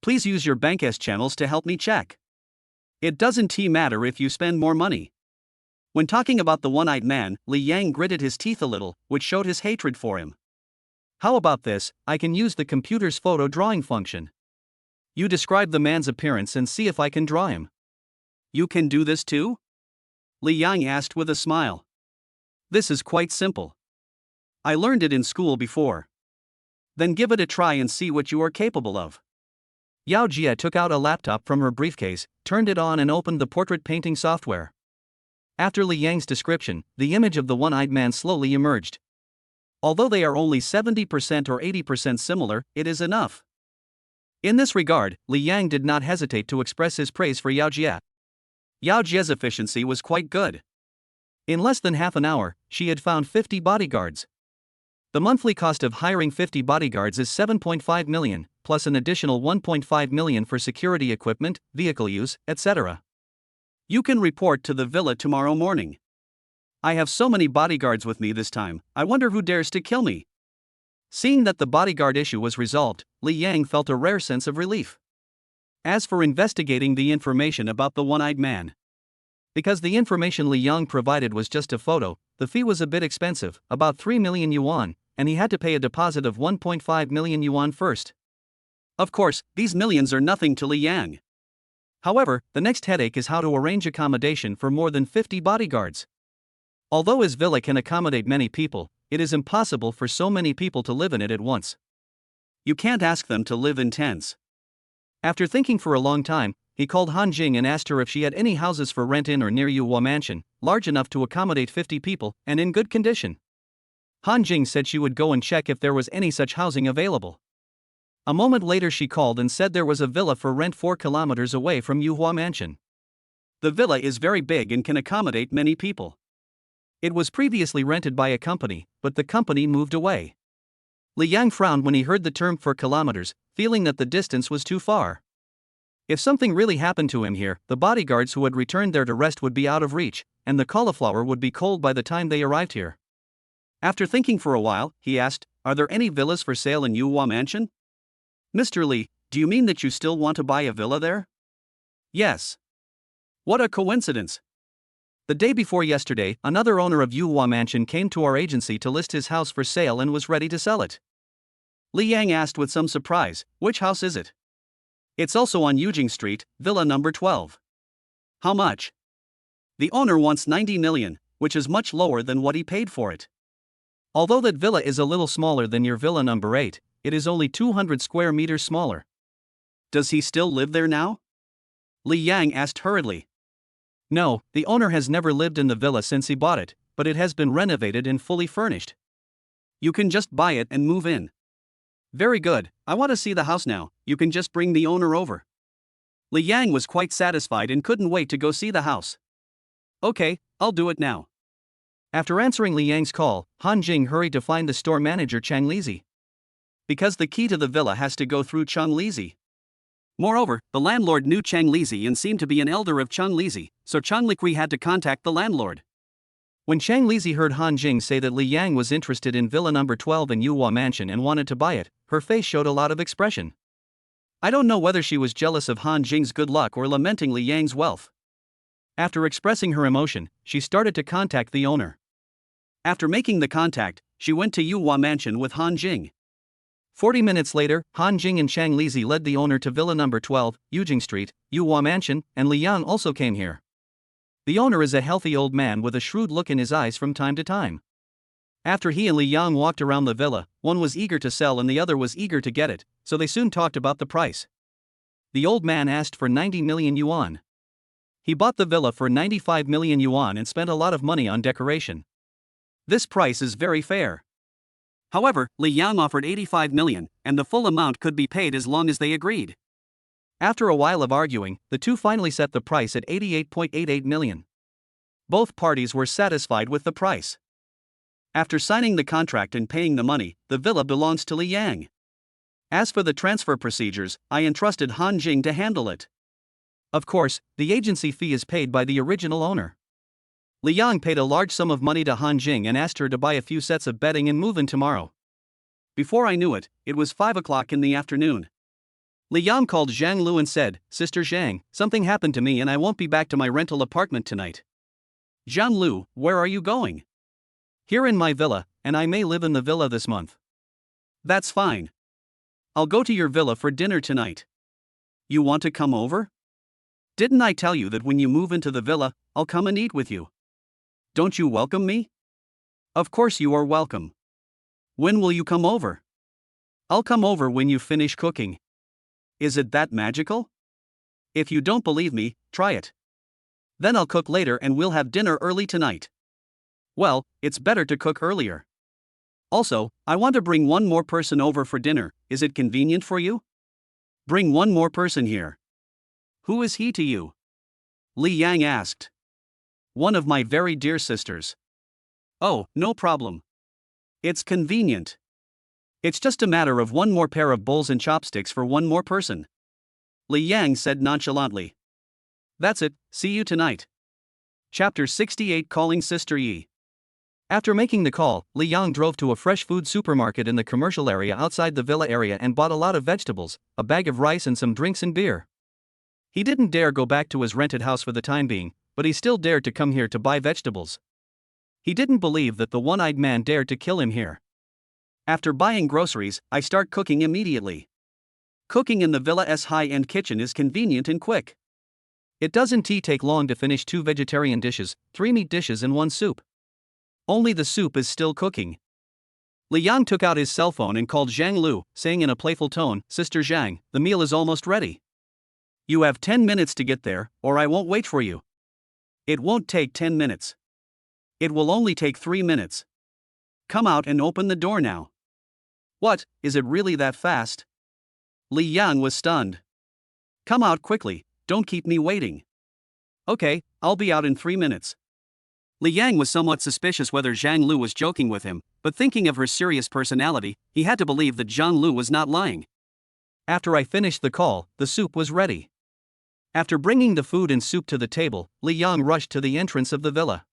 Please use your bank's channels to help me check. It doesn't matter if you spend more money. When talking about the one-eyed man, Li Yang gritted his teeth a little, which showed his hatred for him. How about this? I can use the computer's photo drawing function. You describe the man's appearance and see if I can draw him. You can do this too? Li Yang asked with a smile. This is quite simple. I learned it in school before. Then give it a try and see what you are capable of. Yao Jia took out a laptop from her briefcase, turned it on and opened the portrait painting software. After Li Yang's description, the image of the one-eyed man slowly emerged. Although they are only 70% or 80% similar, it is enough. In this regard, Li Yang did not hesitate to express his praise for Yao Jia. Yao Jia's efficiency was quite good. In less than half an hour, she had found 50 bodyguards. The monthly cost of hiring 50 bodyguards is 7.5 million, plus an additional 1.5 million for security equipment, vehicle use, etc. You can report to the villa tomorrow morning. I have so many bodyguards with me this time, I wonder who dares to kill me. Seeing that the bodyguard issue was resolved, Li Yang felt a rare sense of relief. As for investigating the information about the one-eyed man, because the information Li Yang provided was just a photo, the fee was a bit expensive, about 3 million yuan, and he had to pay a deposit of 1.5 million yuan first. Of course, these millions are nothing to Li Yang. However, the next headache is how to arrange accommodation for more than 50 bodyguards. Although his villa can accommodate many people, it is impossible for so many people to live in it at once. You can't ask them to live in tents. After thinking for a long time, he called Han Jing and asked her if she had any houses for rent in or near Yuhua Mansion, large enough to accommodate 50 people and in good condition. Han Jing said she would go and check if there was any such housing available. A moment later she called and said there was a villa for rent 4 kilometers away from Yuhua Mansion. The villa is very big and can accommodate many people. It was previously rented by a company, but the company moved away. Li Yang frowned when he heard the term 4 kilometers, feeling that the distance was too far. If something really happened to him here, the bodyguards who had returned there to rest would be out of reach, and the cauliflower would be cold by the time they arrived here. After thinking for a while, he asked, "Are there any villas for sale in Yuhua Mansion?" "Mr. Li, do you mean that you still want to buy a villa there?" "Yes." "What a coincidence." The day before yesterday, another owner of Yuhua Mansion came to our agency to list his house for sale and was ready to sell it. Li Yang asked with some surprise, "Which house is it?" "It's also on Yujing Street, Villa number 12. "How much?" "The owner wants 90 million, which is much lower than what he paid for it. Although that villa is a little smaller than your villa number 8, it is only 200 square meters smaller." "Does he still live there now?" Li Yang asked hurriedly. "No, the owner has never lived in the villa since he bought it, but it has been renovated and fully furnished. You can just buy it and move in." "Very good, I want to see the house now, you can just bring the owner over." Li Yang was quite satisfied and couldn't wait to go see the house. "Okay, I'll do it now." After answering Li Yang's call, Han Jing hurried to find the store manager Chang Lizi. Because the key to the villa has to go through Chang Lizi. Moreover, the landlord knew Chang Lizi and seemed to be an elder of Chang Lizi, so Chang Liqui had to contact the landlord. When Chang Lizi heard Han Jing say that Li Yang was interested in villa number 12 in Yuhua Mansion and wanted to buy it, her face showed a lot of expression. I don't know whether she was jealous of Han Jing's good luck or lamenting Li Yang's wealth. After expressing her emotion, she started to contact the owner. After making the contact, she went to Yuhua Mansion with Han Jing. 40 minutes later, Han Jing and Chang Lizi led the owner to villa number 12, Yujing Street, Yuhua Mansion, and Li Yang also came here. The owner is a healthy old man with a shrewd look in his eyes from time to time. After he and Li Yang walked around the villa, one was eager to sell and the other was eager to get it, so they soon talked about the price. The old man asked for 90 million yuan. He bought the villa for 95 million yuan and spent a lot of money on decoration. This price is very fair. However, Li Yang offered 85 million, and the full amount could be paid as long as they agreed. After a while of arguing, the two finally set the price at 88.88 million. Both parties were satisfied with the price. After signing the contract and paying the money, the villa belongs to Li Yang. As for the transfer procedures, I entrusted Han Jing to handle it. Of course, the agency fee is paid by the original owner. Li Yang paid a large sum of money to Han Jing and asked her to buy a few sets of bedding and move in tomorrow. Before I knew it, it was 5 o'clock in the afternoon. Li Yang called Zhang Lu and said, "Sister Zhang, something happened to me and I won't be back to my rental apartment tonight." "Zhang Lu, where are you going?" "Here in my villa, and I may live in the villa this month." "That's fine. I'll go to your villa for dinner tonight. You want to come over?" "Didn't I tell you that when you move into the villa, I'll come and eat with you? Don't you welcome me?" "Of course you are welcome. When will you come over?" "I'll come over when you finish cooking." "Is it that magical?" "If you don't believe me, try it. Then I'll cook later and we'll have dinner early tonight." "Well, it's better to cook earlier. Also, I want to bring one more person over for dinner, is it convenient for you?" "Bring one more person here." "Who is he to you?" Li Yang asked. "One of my very dear sisters." "Oh, no problem. It's convenient. It's just a matter of one more pair of bowls and chopsticks for one more person," Li Yang said nonchalantly. That's it, see you tonight. Chapter 68 Calling Sister Yi. After making the call, Li Yang drove to a fresh food supermarket in the commercial area outside the villa area and bought a lot of vegetables, a bag of rice and some drinks and beer. He didn't dare go back to his rented house for the time being, but he still dared to come here to buy vegetables. He didn't believe that the one-eyed man dared to kill him here. After buying groceries, I start cooking immediately. Cooking in the villa's high-end kitchen is convenient and quick. It doesn't take long to finish 2 vegetarian dishes, 3 meat dishes and 1 soup. Only the soup is still cooking. Li Yang took out his cell phone and called Zhang Lu, saying in a playful tone, "Sister Zhang, the meal is almost ready. You have 10 minutes to get there, or I won't wait for you." "It won't take 10 minutes. It will only take 3 minutes. Come out and open the door now." "What, is it really that fast?" Li Yang was stunned. "Come out quickly, don't keep me waiting." "Okay, I'll be out in 3 minutes." Li Yang was somewhat suspicious whether Zhang Lu was joking with him, but thinking of her serious personality, he had to believe that Zhang Lu was not lying. After I finished the call, the soup was ready. After bringing the food and soup to the table, Li Yang rushed to the entrance of the villa.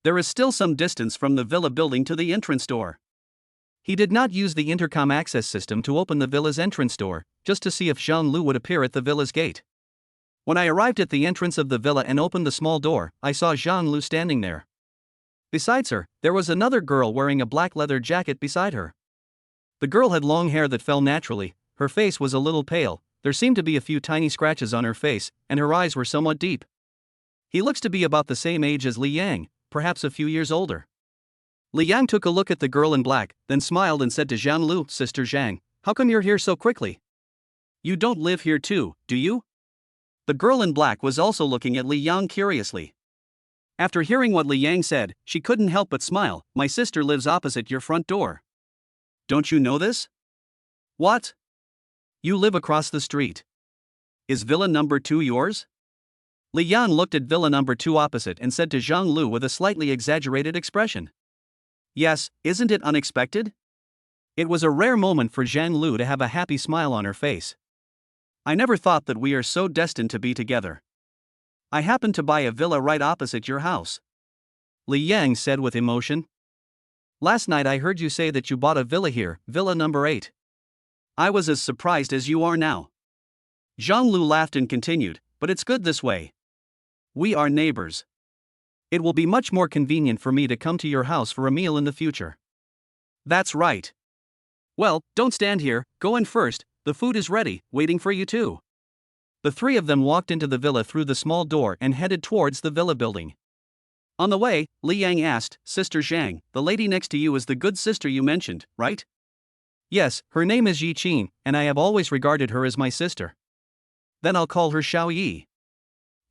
There is still some distance from the villa building to the entrance door. He did not use the intercom access system to open the villa's entrance door, just to see if Zhang Lu would appear at the villa's gate. When I arrived at the entrance of the villa and opened the small door, I saw Zhang Lu standing there. Besides her, there was another girl wearing a black leather jacket beside her. The girl had long hair that fell naturally, her face was a little pale, there seemed to be a few tiny scratches on her face, and her eyes were somewhat deep. He looks to be about the same age as Li Yang, perhaps a few years older. Li Yang took a look at the girl in black, then smiled and said to Zhang Lu, "Sister Zhang, how come you're here so quickly? You don't live here too, do you?" The girl in black was also looking at Li Yang curiously. After hearing what Li Yang said, she couldn't help but smile. "My sister lives opposite your front door. Don't you know this?" "What? You live across the street. Is villa number 2 yours?" Li Yang looked at villa number 2 opposite and said to Zhang Lu with a slightly exaggerated expression. "Yes, isn't it unexpected?" It was a rare moment for Zhang Lu to have a happy smile on her face. "I never thought that we are so destined to be together. I happen to buy a villa right opposite your house," Li Yang said with emotion. "Last night I heard you say that you bought a villa here, villa number 8. I was as surprised as you are now." Zhang Lu laughed and continued, "But it's good this way. We are neighbors. It will be much more convenient for me to come to your house for a meal in the future." "That's right. Well, don't stand here, go in first, the food is ready, waiting for you too." The 3 of them walked into the villa through the small door and headed towards the villa building. On the way, Li Yang asked, "Sister Zhang, the lady next to you is the good sister you mentioned, right?" "Yes, her name is Yi Qin, and I have always regarded her as my sister." "Then I'll call her Xiao Yi.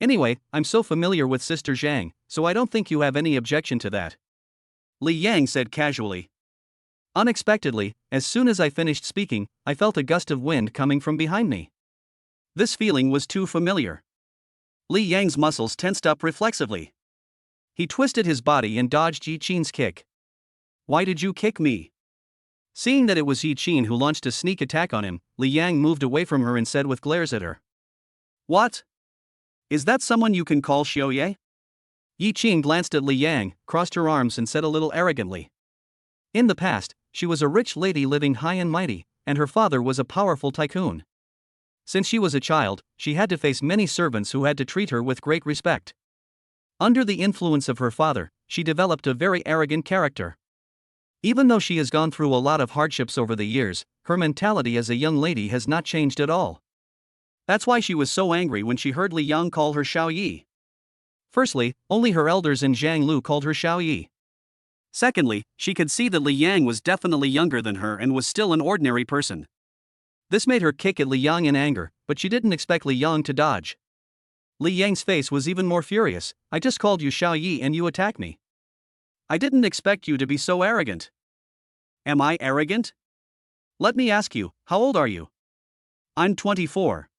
Anyway, I'm so familiar with Sister Zhang, so I don't think you have any objection to that," Li Yang said casually. Unexpectedly, as soon as I finished speaking, I felt a gust of wind coming from behind me. This feeling was too familiar. Li Yang's muscles tensed up reflexively. He twisted his body and dodged Yi Qin's kick. "Why did you kick me?" Seeing that it was Yi Qin who launched a sneak attack on him, Li Yang moved away from her and said with glares at her, "What? Is that someone you can call Xiao Ye?" Yi Qin glanced at Li Yang, crossed her arms and said a little arrogantly. In the past, she was a rich lady living high and mighty, and her father was a powerful tycoon. Since she was a child, she had to face many servants who had to treat her with great respect. Under the influence of her father, she developed a very arrogant character. Even though she has gone through a lot of hardships over the years, her mentality as a young lady has not changed at all. That's why she was so angry when she heard Li Yang call her Xiao Yi. Firstly, only her elders and Zhang Lu called her Xiao Yi. Secondly, she could see that Li Yang was definitely younger than her and was still an ordinary person. This made her kick at Li Yang in anger, but she didn't expect Li Yang to dodge. Li Yang's face was even more furious. "I just called you Xiao Yi and you attack me. I didn't expect you to be so arrogant." "Am I arrogant? Let me ask you, how old are you?" "I'm 24.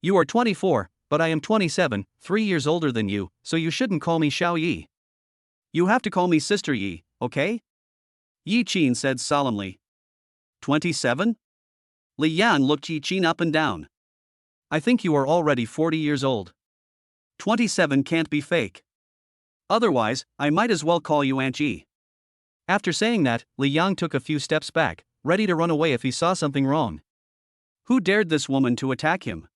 "You are 24, but I am 27, 3 years older than you, so you shouldn't call me Xiao Yi. You have to call me Sister Yi, okay?" Yi Qin said solemnly. 27? Li Yang looked Yi Qin up and down. "I think you are already 40 years old." 27 can't be fake. Otherwise, I might as well call you Aunt Yi. After saying that, Li Yang took a few steps back, ready to run away if he saw something wrong. Who dared this woman to attack him?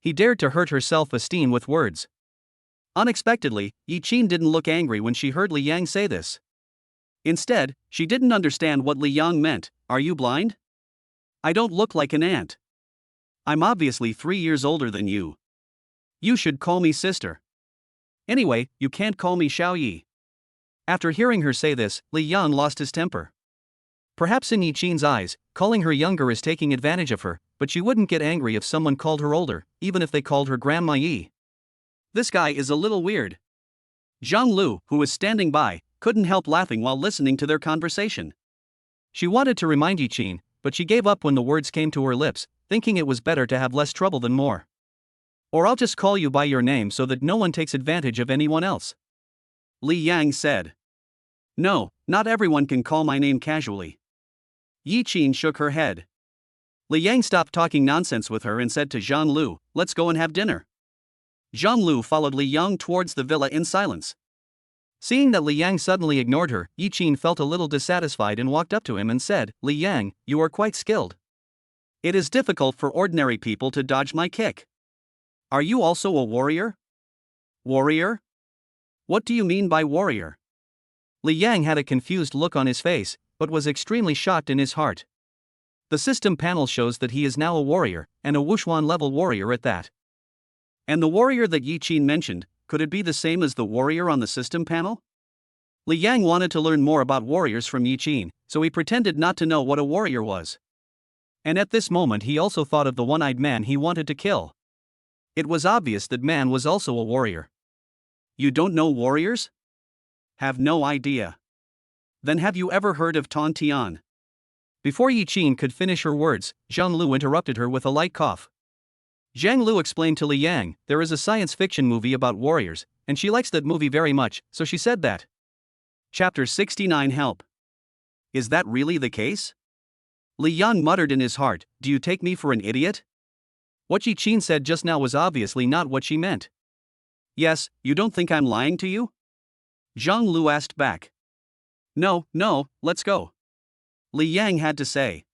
He dared to hurt her self-esteem with words. Unexpectedly, Yi Qin didn't look angry when she heard Li Yang say this. Instead, she didn't understand what Li Yang meant. Are you blind? I don't look like an aunt. I'm obviously 3 years older than you. You should call me sister. Anyway, you can't call me Xiao Yi. After hearing her say this, Li Yang lost his temper. Perhaps in Yi Qin's eyes, calling her younger is taking advantage of her, but she wouldn't get angry if someone called her older, even if they called her Grandma Yi. This guy is a little weird. Zhang Lu, who was standing by, couldn't help laughing while listening to their conversation. She wanted to remind Yi Qin, but she gave up when the words came to her lips, thinking it was better to have less trouble than more. Or I'll just call you by your name so that no one takes advantage of anyone else. Li Yang said. No, not everyone can call my name casually. Yi Qin shook her head. Li Yang stopped talking nonsense with her and said to Zhang Lu, let's go and have dinner. Zhang Lu followed Li Yang towards the villa in silence. Seeing that Li Yang suddenly ignored her, Yi Qin felt a little dissatisfied and walked up to him and said, Li Yang, you are quite skilled. It is difficult for ordinary people to dodge my kick. Are you also a warrior? Warrior? What do you mean by warrior? Li Yang had a confused look on his face, but was extremely shocked in his heart. The system panel shows that he is now a warrior, and a Wuxuan level warrior at that. And the warrior that Yi Qin mentioned, could it be the same as the warrior on the system panel? Li Yang wanted to learn more about warriors from Yi Qin, so he pretended not to know what a warrior was. And at this moment he also thought of the one-eyed man he wanted to kill. It was obvious that man was also a warrior. You don't know warriors? Have no idea. Then have you ever heard of Tan Tian? Before Yi Qin could finish her words, Zhang Lu interrupted her with a light cough. Zhang Lu explained to Li Yang, there is a science fiction movie about warriors, and she likes that movie very much, so she said that. Chapter 69 Help. Is that really the case? Li Yang muttered in his heart, do you take me for an idiot? What Yi Qin said just now was obviously not what she meant. Yes, you don't think I'm lying to you? Zhang Lu asked back. No, let's go. Li Yang had to say.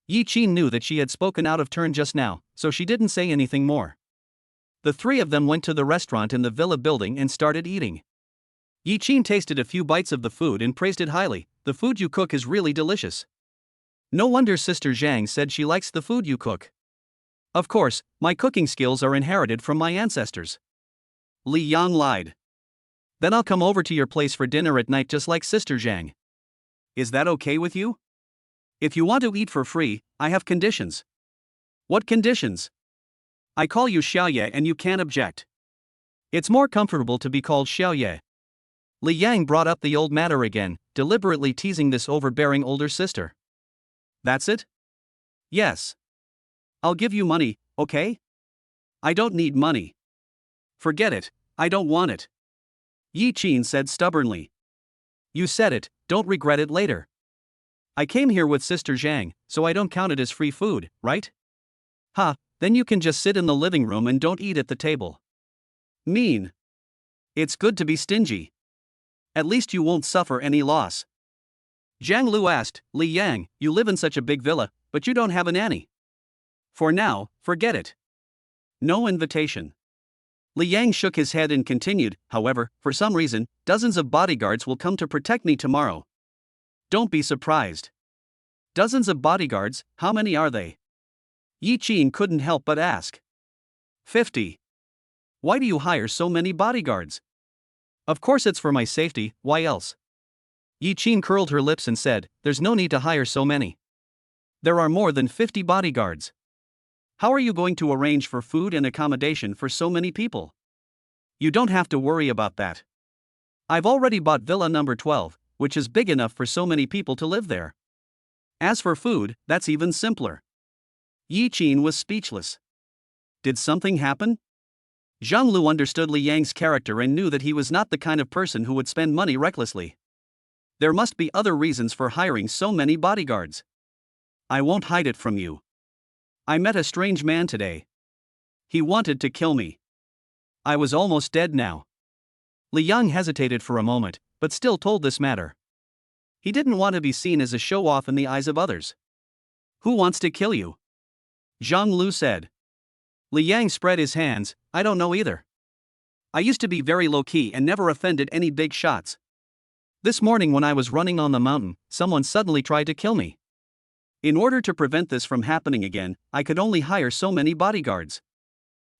Yi Qin knew that she had spoken out of turn just now, so she didn't say anything more. The three of them went to the restaurant in the villa building and started eating. Yi Qin tasted a few bites of the food and praised it highly. The food you cook is really delicious. No wonder Sister Zhang said she likes the food you cook. Of course, my cooking skills are inherited from my ancestors. Li Yang lied. Then I'll come over to your place for dinner at night just like Sister Zhang. Is that okay with you? If you want to eat for free, I have conditions. What conditions? I call you Xiaoye and you can't object. It's more comfortable to be called Xiaoye. Li Yang brought up the old matter again, deliberately teasing this overbearing older sister. That's it? Yes. I'll give you money, okay? I don't need money. Forget it, I don't want it. Yi Qin said stubbornly. You said it, don't regret it later. I came here with Sister Zhang, so I don't count it as free food, right? Ha, then you can just sit in the living room and don't eat at the table. Mean. It's good to be stingy. At least you won't suffer any loss. Zhang Lu asked, Li Yang, you live in such a big villa, but you don't have a nanny. For now, forget it. No invitation. Li Yang shook his head and continued, however, for some reason, dozens of bodyguards will come to protect me tomorrow. Don't be surprised. Dozens of bodyguards, how many are they? Yi Qin couldn't help but ask. 50. Why do you hire so many bodyguards? Of course it's for my safety, why else? Yi Qin curled her lips and said, there's no need to hire so many. There are more than 50 bodyguards. How are you going to arrange for food and accommodation for so many people? You don't have to worry about that. I've already bought villa number 12, which is big enough for so many people to live there. As for food, that's even simpler. Yi Qin was speechless. Did something happen? Zhang Lu understood Li Yang's character and knew that he was not the kind of person who would spend money recklessly. There must be other reasons for hiring so many bodyguards. I won't hide it from you. I met a strange man today. He wanted to kill me. I was almost dead now. Li Yang hesitated for a moment, but still told this matter. He didn't want to be seen as a show-off in the eyes of others. Who wants to kill you? Zhang Lu said. Li Yang spread his hands, I don't know either. I used to be very low-key and never offended any big shots. This morning when I was running on the mountain, someone suddenly tried to kill me. In order to prevent this from happening again, I could only hire so many bodyguards.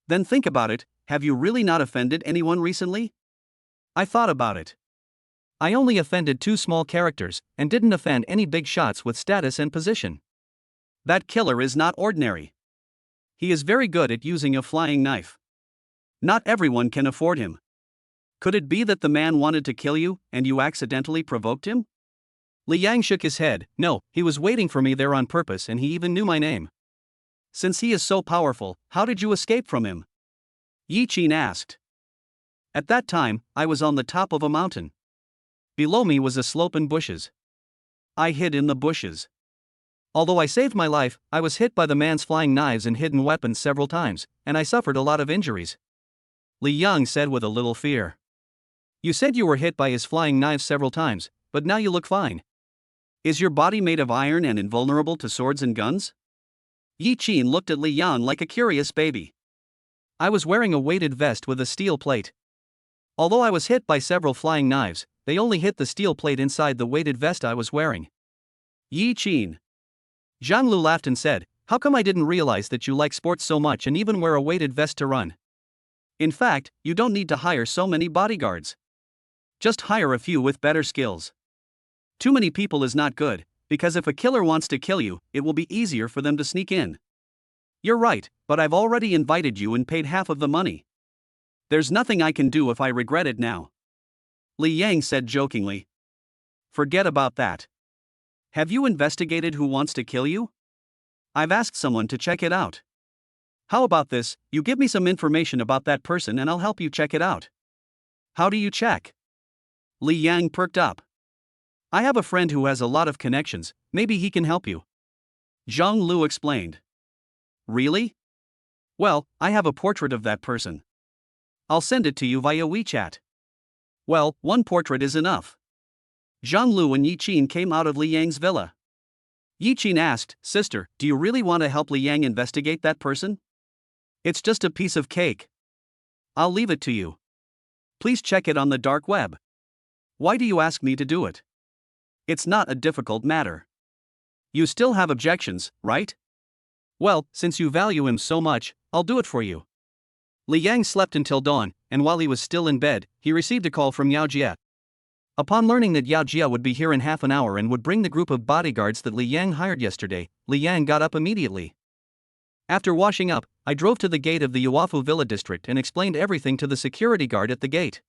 Then think about it, have you really not offended anyone recently? I thought about it. I only offended 2 small characters, and didn't offend any big shots with status and position. That killer is not ordinary. He is very good at using a flying knife. Not everyone can afford him. Could it be that the man wanted to kill you, and you accidentally provoked him? Li Yang shook his head, no, he was waiting for me there on purpose and he even knew my name. Since he is so powerful, how did you escape from him? Yi Qin asked. At that time, I was on the top of a mountain. Below me was a slope and bushes. I hid in the bushes. Although I saved my life, I was hit by the man's flying knives and hidden weapons several times, and I suffered a lot of injuries. Li Yang said with a little fear. You said you were hit by his flying knives several times, but now you look fine. Is your body made of iron and invulnerable to swords and guns? Yi Qin looked at Li Yang like a curious baby. I was wearing a weighted vest with a steel plate. Although I was hit by several flying knives, they only hit the steel plate inside the weighted vest I was wearing. Yi Qin. Zhang Lu laughed and said, how come I didn't realize that you like sports so much and even wear a weighted vest to run? In fact, you don't need to hire so many bodyguards. Just hire a few with better skills. Too many people is not good, because if a killer wants to kill you, it will be easier for them to sneak in. You're right, but I've already invited you and paid half of the money. There's nothing I can do if I regret it now. Li Yang said jokingly. Forget about that. Have you investigated who wants to kill you? I've asked someone to check it out. How about this, you give me some information about that person and I'll help you check it out. How do you check? Li Yang perked up. I have a friend who has a lot of connections, maybe he can help you. Zhang Lu explained. Really? Well, I have a portrait of that person. I'll send it to you via WeChat. Well, one portrait is enough. Zhang Lu and Yi Qin came out of Li Yang's villa. Yi Qin asked, Sister, do you really want to help Li Yang investigate that person? It's just a piece of cake. I'll leave it to you. Please check it on the dark web. Why do you ask me to do it? It's not a difficult matter. You still have objections, right? Well, since you value him so much, I'll do it for you. Li Yang slept until dawn, and while he was still in bed, he received a call from Yao Jie. Upon learning that Yao Jie would be here in half an hour and would bring the group of bodyguards that Li Yang hired yesterday, Li Yang got up immediately. After washing up, I drove to the gate of the Yuafu Villa district and explained everything to the security guard at the gate.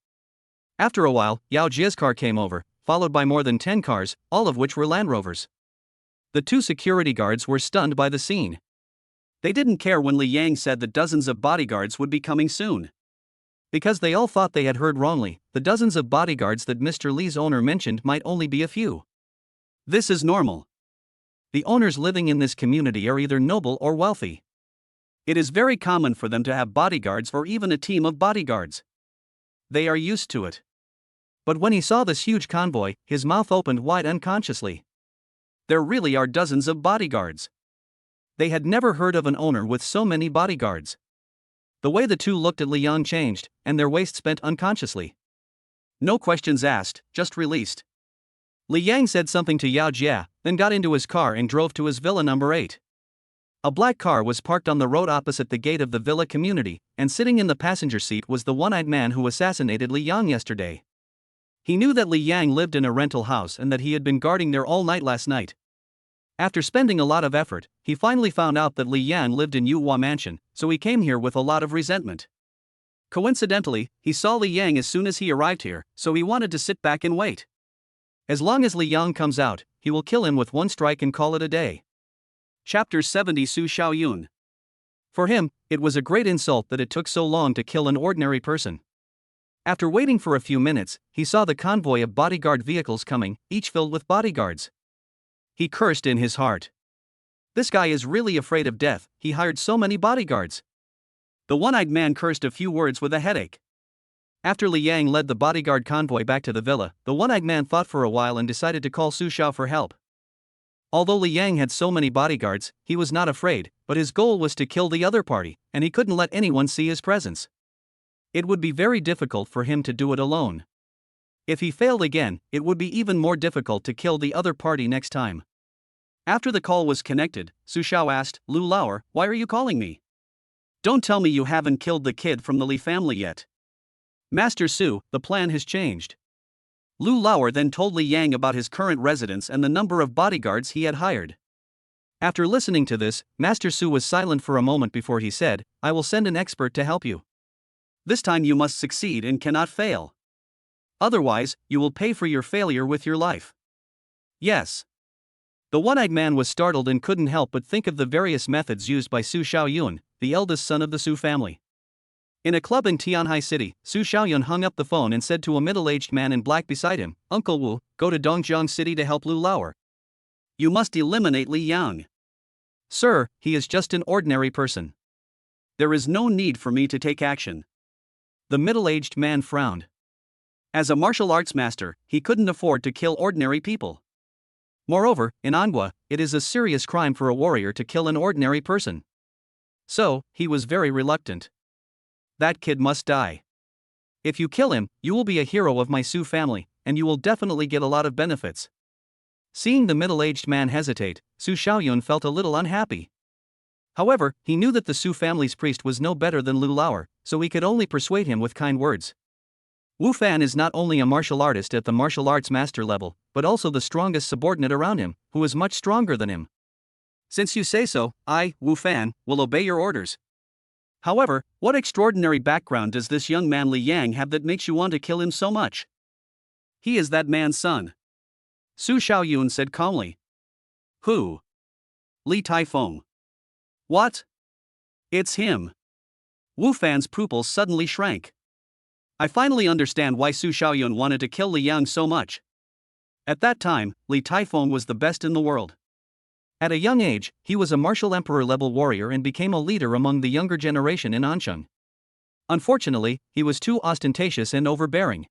After a while, Yao Jie's car came over, followed by more than 10 cars, all of which were Land Rovers. The 2 security guards were stunned by the scene. They didn't care when Li Yang said that dozens of bodyguards would be coming soon. Because they all thought they had heard wrongly, the dozens of bodyguards that Mr. Li's owner mentioned might only be a few. This is normal. The owners living in this community are either noble or wealthy. It is very common for them to have bodyguards or even a team of bodyguards. They are used to it. But when he saw this huge convoy, his mouth opened wide unconsciously. There really are dozens of bodyguards. They had never heard of an owner with so many bodyguards. The way the 2 looked at Li Yang changed, and their waists bent unconsciously. No questions asked, just released. Li Yang said something to Yao Jie, then got into his car and drove to his villa number 8. A black car was parked on the road opposite the gate of the villa community, and sitting in the passenger seat was the one-eyed man who assassinated Li Yang yesterday. He knew that Li Yang lived in a rental house and that he had been guarding there all night last night. After spending a lot of effort, he finally found out that Li Yang lived in Yuhua Mansion, so he came here with a lot of resentment. Coincidentally, he saw Li Yang as soon as he arrived here, so he wanted to sit back and wait. As long as Li Yang comes out, he will kill him with one strike and call it a day. Chapter 70 Su Xiaoyun. For him, it was a great insult that it took so long to kill an ordinary person. After waiting for a few minutes, he saw the convoy of bodyguard vehicles coming, each filled with bodyguards. He cursed in his heart. This guy is really afraid of death, he hired so many bodyguards. The one-eyed man cursed a few words with a headache. After Li Yang led the bodyguard convoy back to the villa, the one-eyed man thought for a while and decided to call Su Xiao for help. Although Li Yang had so many bodyguards, he was not afraid, but his goal was to kill the other party, and he couldn't let anyone see his presence. It would be very difficult for him to do it alone. If he failed again, it would be even more difficult to kill the other party next time. After the call was connected, Su Xiao asked, "Lu Lauer, why are you calling me? Don't tell me you haven't killed the kid from the Li family yet." "Master Su, the plan has changed." Lu Lauer then told Li Yang about his current residence and the number of bodyguards he had hired. After listening to this, Master Su was silent for a moment before he said, "I will send an expert to help you. This time you must succeed and cannot fail. Otherwise, you will pay for your failure with your life." "Yes." The one-eyed man was startled and couldn't help but think of the various methods used by Su Xiaoyun, the eldest son of the Su family. In a club in Tianhai City, Su Xiaoyun hung up the phone and said to a middle-aged man in black beside him, "Uncle Wu, go to Dongjiang City to help Lu Lauer. You must eliminate Li Yang." "Sir, he is just an ordinary person. There is no need for me to take action." The middle-aged man frowned. As a martial arts master, he couldn't afford to kill ordinary people. Moreover, in Anghua, it is a serious crime for a warrior to kill an ordinary person. So, he was very reluctant. "That kid must die. If you kill him, you will be a hero of my Su family, and you will definitely get a lot of benefits." Seeing the middle-aged man hesitate, Su Xiaoyun felt a little unhappy. However, he knew that the Su family's priest was no better than Lu Lauer, so he could only persuade him with kind words. Wu Fan is not only a martial artist at the martial arts master level, but also the strongest subordinate around him, who is much stronger than him. "Since you say so, I, Wu Fan, will obey your orders. However, what extraordinary background does this young man Li Yang have that makes you want to kill him so much?" "He is that man's son," Su Xiaoyun said calmly. "Who?" "Li Taifeng." "What? It's him." Wu Fan's pupils suddenly shrank. "I finally understand why Su Xiaoyun wanted to kill Li Yang so much. At that time, Li Taifeng was the best in the world. At a young age, he was a martial emperor-level warrior and became a leader among the younger generation in Ansheng. Unfortunately, he was too ostentatious and overbearing.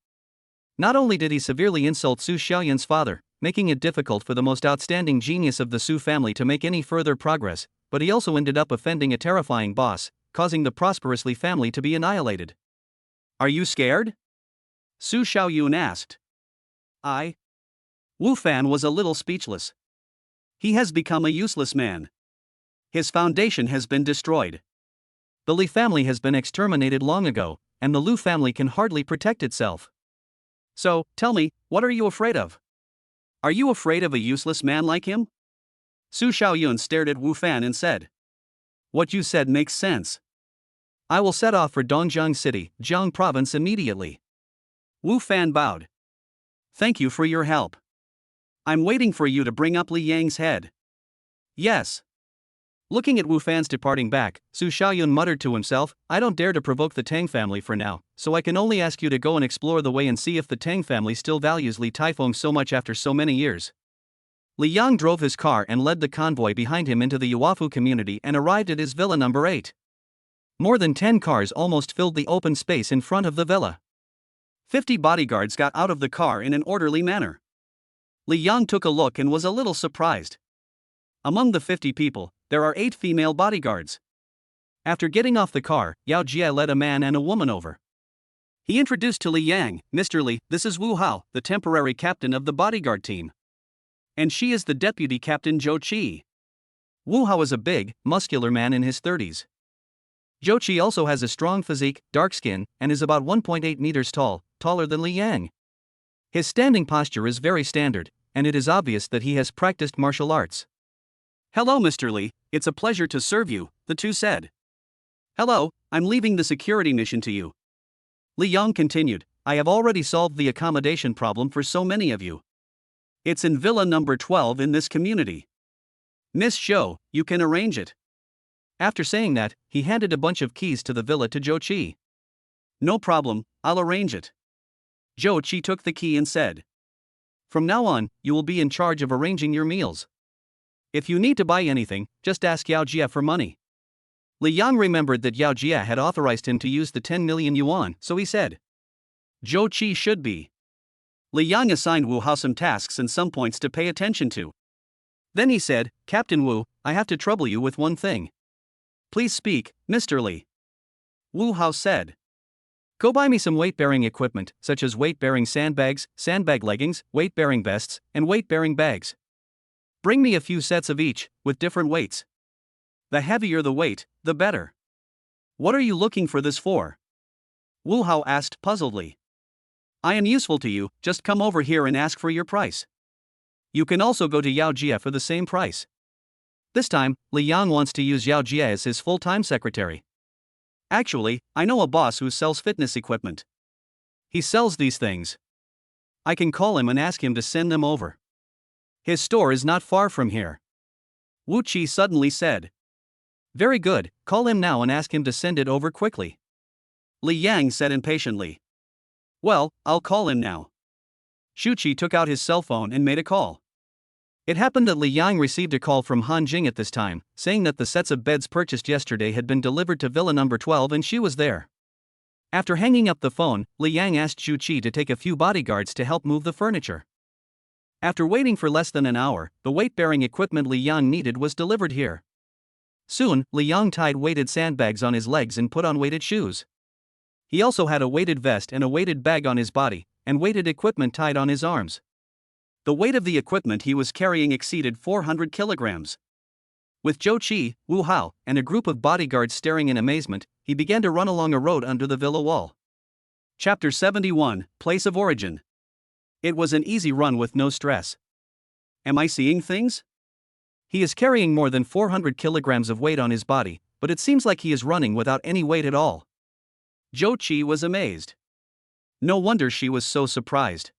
Not only did he severely insult Su Xiaoyun's father, making it difficult for the most outstanding genius of the Su family to make any further progress, but he also ended up offending a terrifying boss, causing the prosperous Li family to be annihilated. "Are you scared?" Su Xiaoyun asked. "I?" Wu Fan was a little speechless. He has become a useless man. His foundation has been destroyed. The Li family has been exterminated long ago, and the Lu family can hardly protect itself. So, tell me, what are you afraid of? Are you afraid of a useless man like him? Su Xiaoyun stared at Wu Fan and said. "What you said makes sense. I will set off for Dongjiang City, Jiang Province immediately." Wu Fan bowed. "Thank you for your help. I'm waiting for you to bring up Li Yang's head." "Yes." Looking at Wu Fan's departing back, Su Xiaoyun muttered to himself, "I don't dare to provoke the Tang family for now, so I can only ask you to go and explore the way and see if the Tang family still values Li Taifeng so much after so many years." Li Yang drove his car and led the convoy behind him into the Yuafu community and arrived at his villa number 8. More than 10 cars almost filled the open space in front of the villa. 50 bodyguards got out of the car in an orderly manner. Li Yang took a look and was a little surprised. Among the 50 people, there are 8 female bodyguards. After getting off the car, Yao Jie led a man and a woman over. He introduced to Li Yang, "Mr. Li, this is Wu Hao, the temporary captain of the bodyguard team. And she is the deputy captain Zhou Qi." Wu Hao is a big, muscular man in his 30s. Zhou Qi also has a strong physique, dark skin, and is about 1.8 meters tall, taller than Li Yang. His standing posture is very standard, and it is obvious that he has practiced martial arts. "Hello Mr. Li, it's a pleasure to serve you," the two said. "Hello, I'm leaving the security mission to you." Li Yang continued, "I have already solved the accommodation problem for so many of you. It's in villa number 12 in this community. Miss Xiao, you can arrange it." After saying that, he handed a bunch of keys to the villa to Zhou Qi. "No problem, I'll arrange it." Zhou Qi took the key and said, "From now on, you will be in charge of arranging your meals. If you need to buy anything, just ask Yao Jie for money." Li Yang remembered that Yao Jia had authorized him to use the 10 million yuan, so he said, Zhou Qi should be. Li Yang assigned Wu Hao some tasks and some points to pay attention to. Then he said, Captain Wu, I have to trouble you with one thing. Please speak, Mr. Li. Wu Hao said. Go buy me some weight-bearing equipment, such as weight-bearing sandbags, sandbag leggings, weight-bearing vests, and weight-bearing bags. Bring me a few sets of each, with different weights. The heavier the weight, the better. What are you looking for this for? Wu Hao asked puzzledly. I am useful to you, just come over here and ask for your price. You can also go to Yao Jia for the same price. This time, Li Yang wants to use Yao Jia as his full-time secretary. Actually, I know a boss who sells fitness equipment. He sells these things. I can call him and ask him to send them over. His store is not far from here. Wu Qi suddenly said. Very good, call him now and ask him to send it over quickly. Li Yang said impatiently. Well, I'll call him now. Shu Qi took out his cell phone and made a call. It happened that Li Yang received a call from Han Jing at this time, saying that the sets of beds purchased yesterday had been delivered to Villa number 12 and she was there. After hanging up the phone, Li Yang asked Shu Qi to take a few bodyguards to help move the furniture. After waiting for less than an hour, the weight-bearing equipment Li Yang needed was delivered here. Soon, Li Yang tied weighted sandbags on his legs and put on weighted shoes. He also had a weighted vest and a weighted bag on his body, and weighted equipment tied on his arms. The weight of the equipment he was carrying exceeded 400 kilograms. With Zhou Qi, Wu Hao, and a group of bodyguards staring in amazement, he began to run along a road under the villa wall. Chapter 71, Place of Origin. It was an easy run with no stress. Am I seeing things? He is carrying more than 400 kilograms of weight on his body, but it seems like he is running without any weight at all. Zhou Qi was amazed. No wonder she was so surprised.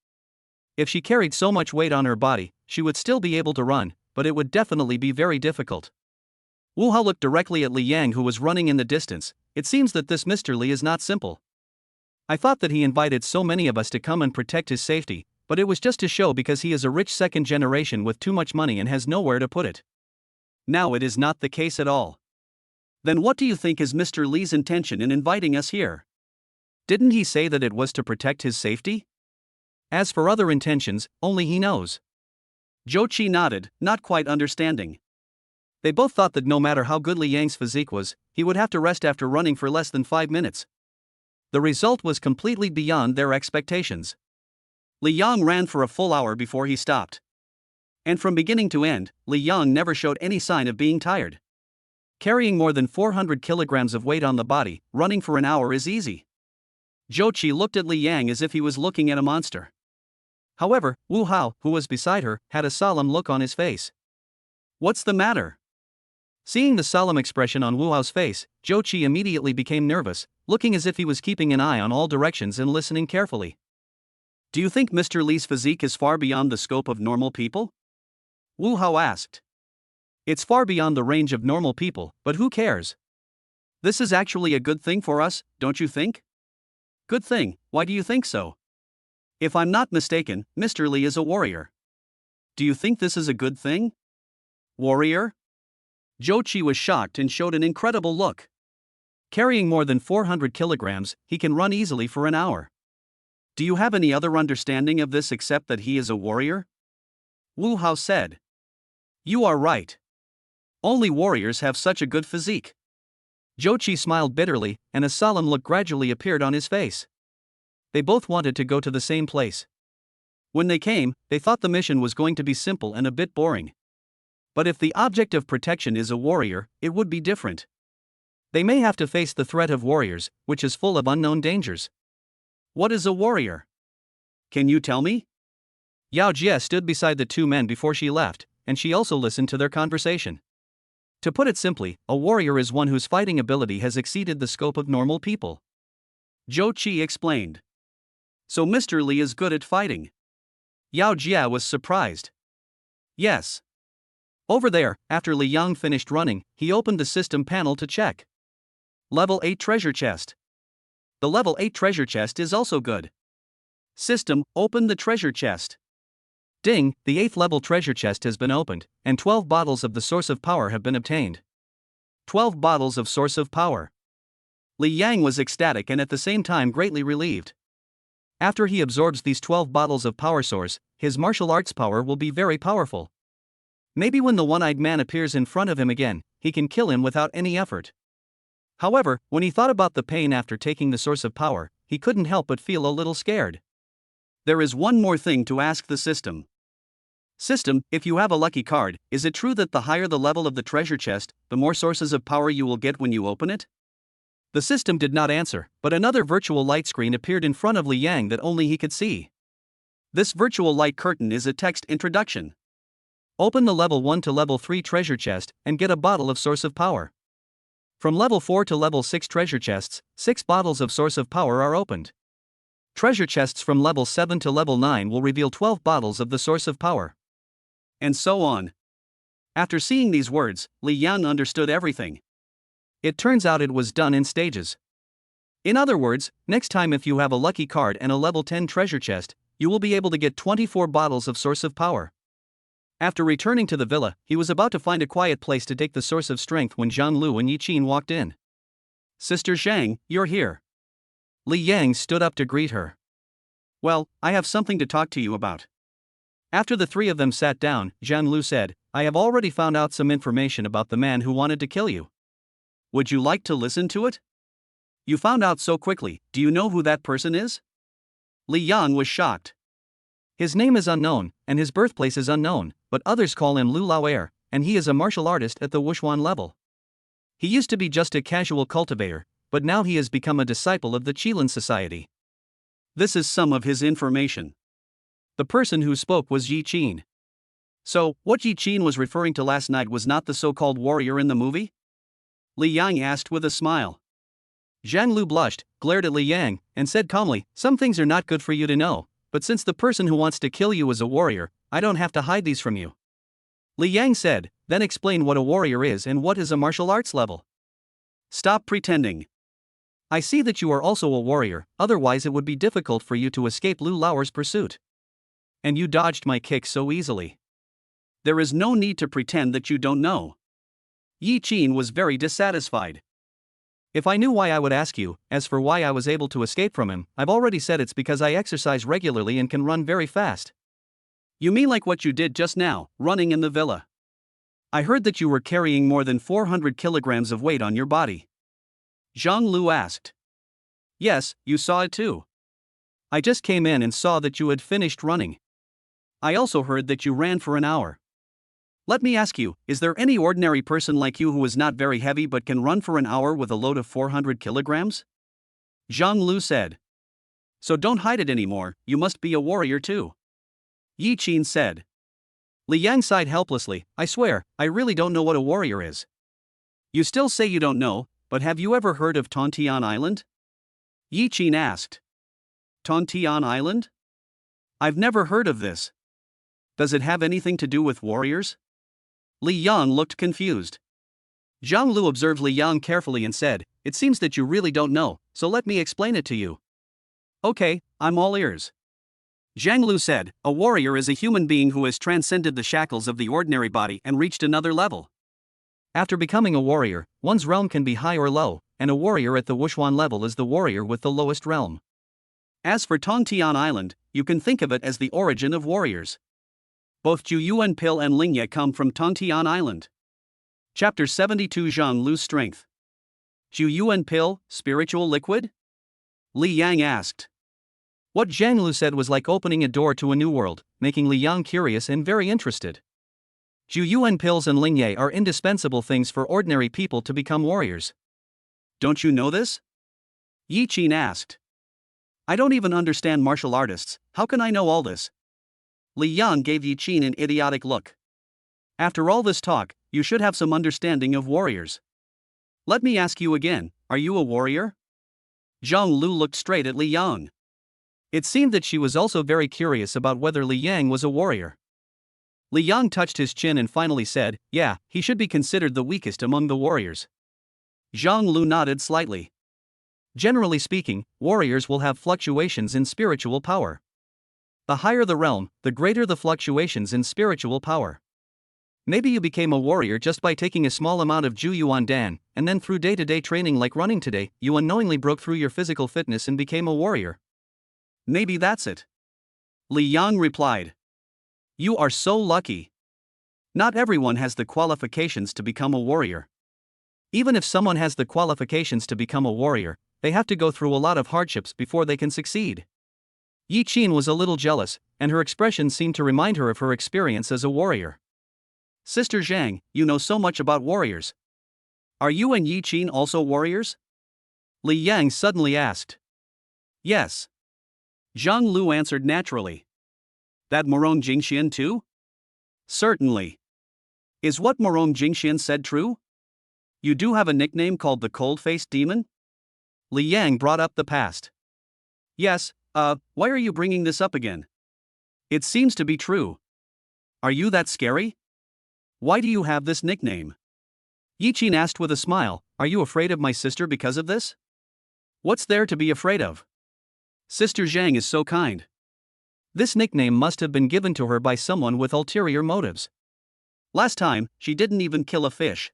If she carried so much weight on her body, she would still be able to run, but it would definitely be very difficult. Wu Hao looked directly at Li Yang, who was running in the distance. It seems that this Mr. Li is not simple. I thought that he invited so many of us to come and protect his safety, but it was just to show because he is a rich second generation with too much money and has nowhere to put it. Now it is not the case at all. Then what do you think is Mr. Li's intention in inviting us here? Didn't he say that it was to protect his safety? As for other intentions, only he knows. Zhou Qi nodded, not quite understanding. They both thought that no matter how good Li Yang's physique was, he would have to rest after running for less than 5 minutes. The result was completely beyond their expectations. Li Yang ran for a full hour before he stopped. And from beginning to end, Li Yang never showed any sign of being tired. Carrying more than 400 kilograms of weight on the body, running for an hour is easy. Zhou Qi looked at Li Yang as if he was looking at a monster. However, Wu Hao, who was beside her, had a solemn look on his face. What's the matter? Seeing the solemn expression on Wu Hao's face, Zhou Qi immediately became nervous, looking as if he was keeping an eye on all directions and listening carefully. Do you think Mr. Li's physique is far beyond the scope of normal people? Wu Hao asked. It's far beyond the range of normal people, but who cares? This is actually a good thing for us, don't you think? Good thing, why do you think so? If I'm not mistaken, Mr. Li is a warrior. Do you think this is a good thing? Warrior? Zhou Qi was shocked and showed an incredible look. Carrying more than 400 kilograms, he can run easily for an hour. Do you have any other understanding of this except that he is a warrior? Wu Hao said. You are right. Only warriors have such a good physique. Zhou Qi smiled bitterly, and a solemn look gradually appeared on his face. They both wanted to go to the same place. When they came, they thought the mission was going to be simple and a bit boring. But if the object of protection is a warrior, it would be different. They may have to face the threat of warriors, which is full of unknown dangers. What is a warrior? Can you tell me? Yao Jia stood beside the two men before she left, and she also listened to their conversation. To put it simply, a warrior is one whose fighting ability has exceeded the scope of normal people. Zhou Qi explained. So Mr. Li is good at fighting. Yao Jia was surprised. Yes. Over there, after Li Yang finished running, he opened the system panel to check. Level 8 treasure chest. The level 8 treasure chest is also good. System, open the treasure chest. Ding, the 8th level treasure chest has been opened, and 12 bottles of the source of power have been obtained. 12 bottles of source of power. Li Yang was ecstatic and at the same time greatly relieved. After he absorbs these 12 bottles of power source, his martial arts power will be very powerful. Maybe when the one-eyed man appears in front of him again, he can kill him without any effort. However, when he thought about the pain after taking the source of power, he couldn't help but feel a little scared. There is one more thing to ask the system. System, if you have a lucky card, is it true that the higher the level of the treasure chest, the more sources of power you will get when you open it? The system did not answer, but another virtual light screen appeared in front of Li Yang that only he could see. This virtual light curtain is a text introduction. Open the level 1 to level 3 treasure chest and get a bottle of source of power. From level 4 to level 6 treasure chests, 6 bottles of source of power are opened. Treasure chests from level 7 to level 9 will reveal 12 bottles of the source of power. And so on. After seeing these words, Li Yang understood everything. It turns out it was done in stages. In other words, next time if you have a lucky card and a level 10 treasure chest, you will be able to get 24 bottles of source of power. After returning to the villa, he was about to find a quiet place to take the source of strength when Zhang Lu and Yi Qin walked in. Sister Zhang, you're here. Li Yang stood up to greet her. Well, I have something to talk to you about. After the three of them sat down, Zhang Lu said, I have already found out some information about the man who wanted to kill you. Would you like to listen to it? You found out so quickly, do you know who that person is? Li Yang was shocked. His name is unknown, and his birthplace is unknown, but others call him Lu Laoer, and he is a martial artist at the Wushuan level. He used to be just a casual cultivator, but now he has become a disciple of the Qilin Society. This is some of his information. The person who spoke was Yi Qin. So, what Yi Qin was referring to last night was not the so-called warrior in the movie? Li Yang asked with a smile. Zhang Lu blushed, glared at Li Yang, and said calmly, some things are not good for you to know. But since the person who wants to kill you is a warrior, I don't have to hide these from you. Li Yang said, then explain what a warrior is and what is a martial arts level. Stop pretending. I see that you are also a warrior, otherwise it would be difficult for you to escape Lu Laoer's pursuit. And you dodged my kick so easily. There is no need to pretend that you don't know. Yi Qin was very dissatisfied. If I knew why I would ask you, as for why I was able to escape from him, I've already said it's because I exercise regularly and can run very fast. You mean like what you did just now, running in the villa? I heard that you were carrying more than 400 kilograms of weight on your body. Zhang Lu asked. Yes, you saw it too. I just came in and saw that you had finished running. I also heard that you ran for an hour. Let me ask you, is there any ordinary person like you who is not very heavy but can run for an hour with a load of 400 kilograms? Zhang Lu said. So don't hide it anymore, you must be a warrior too. Yi Qin said. Li Yang sighed helplessly, I swear, I really don't know what a warrior is. You still say you don't know, but have you ever heard of Tontian Island? Yi Qin asked. Tontian Island? I've never heard of this. Does it have anything to do with warriors? Li Yang looked confused. Zhang Lu observed Li Yang carefully and said, it seems that you really don't know, so let me explain it to you. Okay, I'm all ears. Zhang Lu said, a warrior is a human being who has transcended the shackles of the ordinary body and reached another level. After becoming a warrior, one's realm can be high or low, and a warrior at the Wushuan level is the warrior with the lowest realm. As for Tongtian Island, you can think of it as the origin of warriors. Both Zhu Yuanpil and Lingye come from Tongtian Island. Chapter 72 Zhang Lu's Strength. Zhu Yuanpil, spiritual liquid? Li Yang asked. What Zhang Lu said was like opening a door to a new world, making Li Yang curious and very interested. Zhu Yuanpils and Lingye are indispensable things for ordinary people to become warriors. Don't you know this? Yi Qin asked. I don't even understand martial artists, how can I know all this? Li Yang gave Yi Qin an idiotic look. After all this talk, you should have some understanding of warriors. Let me ask you again, are you a warrior? Zhang Lu looked straight at Li Yang. It seemed that she was also very curious about whether Li Yang was a warrior. Li Yang touched his chin and finally said, yeah, he should be considered the weakest among the warriors. Zhang Lu nodded slightly. Generally speaking, warriors will have fluctuations in spiritual power. The higher the realm, the greater the fluctuations in spiritual power. Maybe you became a warrior just by taking a small amount of Ju Yuan Dan, and then through day-to-day training like running today, you unknowingly broke through your physical fitness and became a warrior. Maybe that's it. Li Yang replied. You are so lucky. Not everyone has the qualifications to become a warrior. Even if someone has the qualifications to become a warrior, they have to go through a lot of hardships before they can succeed. Yi Qin was a little jealous, and her expression seemed to remind her of her experience as a warrior. Sister Zhang, you know so much about warriors. Are you and Yi Qin also warriors? Li Yang suddenly asked. Yes. Zhang Lu answered naturally. That Morong Jingxian too? Certainly. Is what Morong Jingxian said true? You do have a nickname called the Cold-Faced Demon? Li Yang brought up the past. Yes, why are you bringing this up again? It seems to be true. Are you that scary? Why do you have this nickname? Yi Qin asked with a smile, are you afraid of my sister because of this? What's there to be afraid of? Sister Zhang is so kind. This nickname must have been given to her by someone with ulterior motives. Last time, she didn't even kill a fish.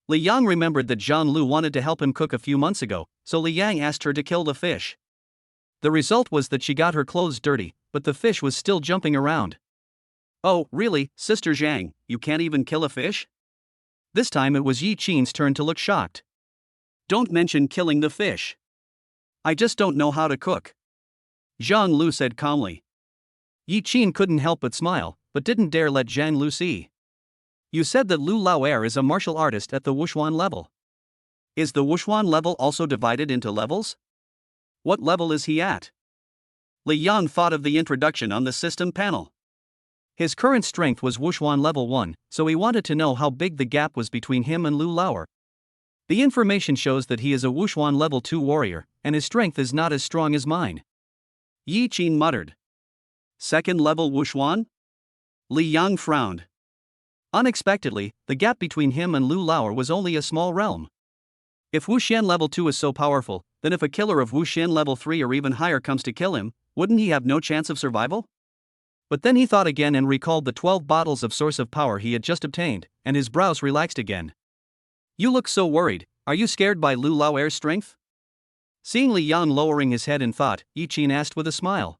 Li Yang remembered that Zhang Lu wanted to help him cook a few months ago, so Li Yang asked her to kill the fish. The result was that she got her clothes dirty, but the fish was still jumping around. Oh, really, Sister Zhang, you can't even kill a fish? This time it was Yi Qin's turn to look shocked. Don't mention killing the fish. I just don't know how to cook. Zhang Lu said calmly. Yi Qin couldn't help but smile, but didn't dare let Zhang Lu see. You said that Lu Laoer is a martial artist at the Wushuan level. Is the Wushuan level also divided into levels? What level is he at? Li Yang thought of the introduction on the system panel. His current strength was Wushuan level 1, so he wanted to know how big the gap was between him and Lu Laoer. The information shows that he is a Wushuan level 2 warrior, and his strength is not as strong as mine. Yi Qin muttered. Second level Wushuan? Li Yang frowned. Unexpectedly, the gap between him and Lu Laoer was only a small realm. If Wuxian level 2 is so powerful, then if a killer of Wuxian level 3 or even higher comes to kill him, wouldn't he have no chance of survival? But then he thought again and recalled the 12 bottles of source of power he had just obtained, and his brows relaxed again. You look so worried, are you scared by Lu Laoer's strength? Seeing Li Yang lowering his head in thought, Yi Qin asked with a smile.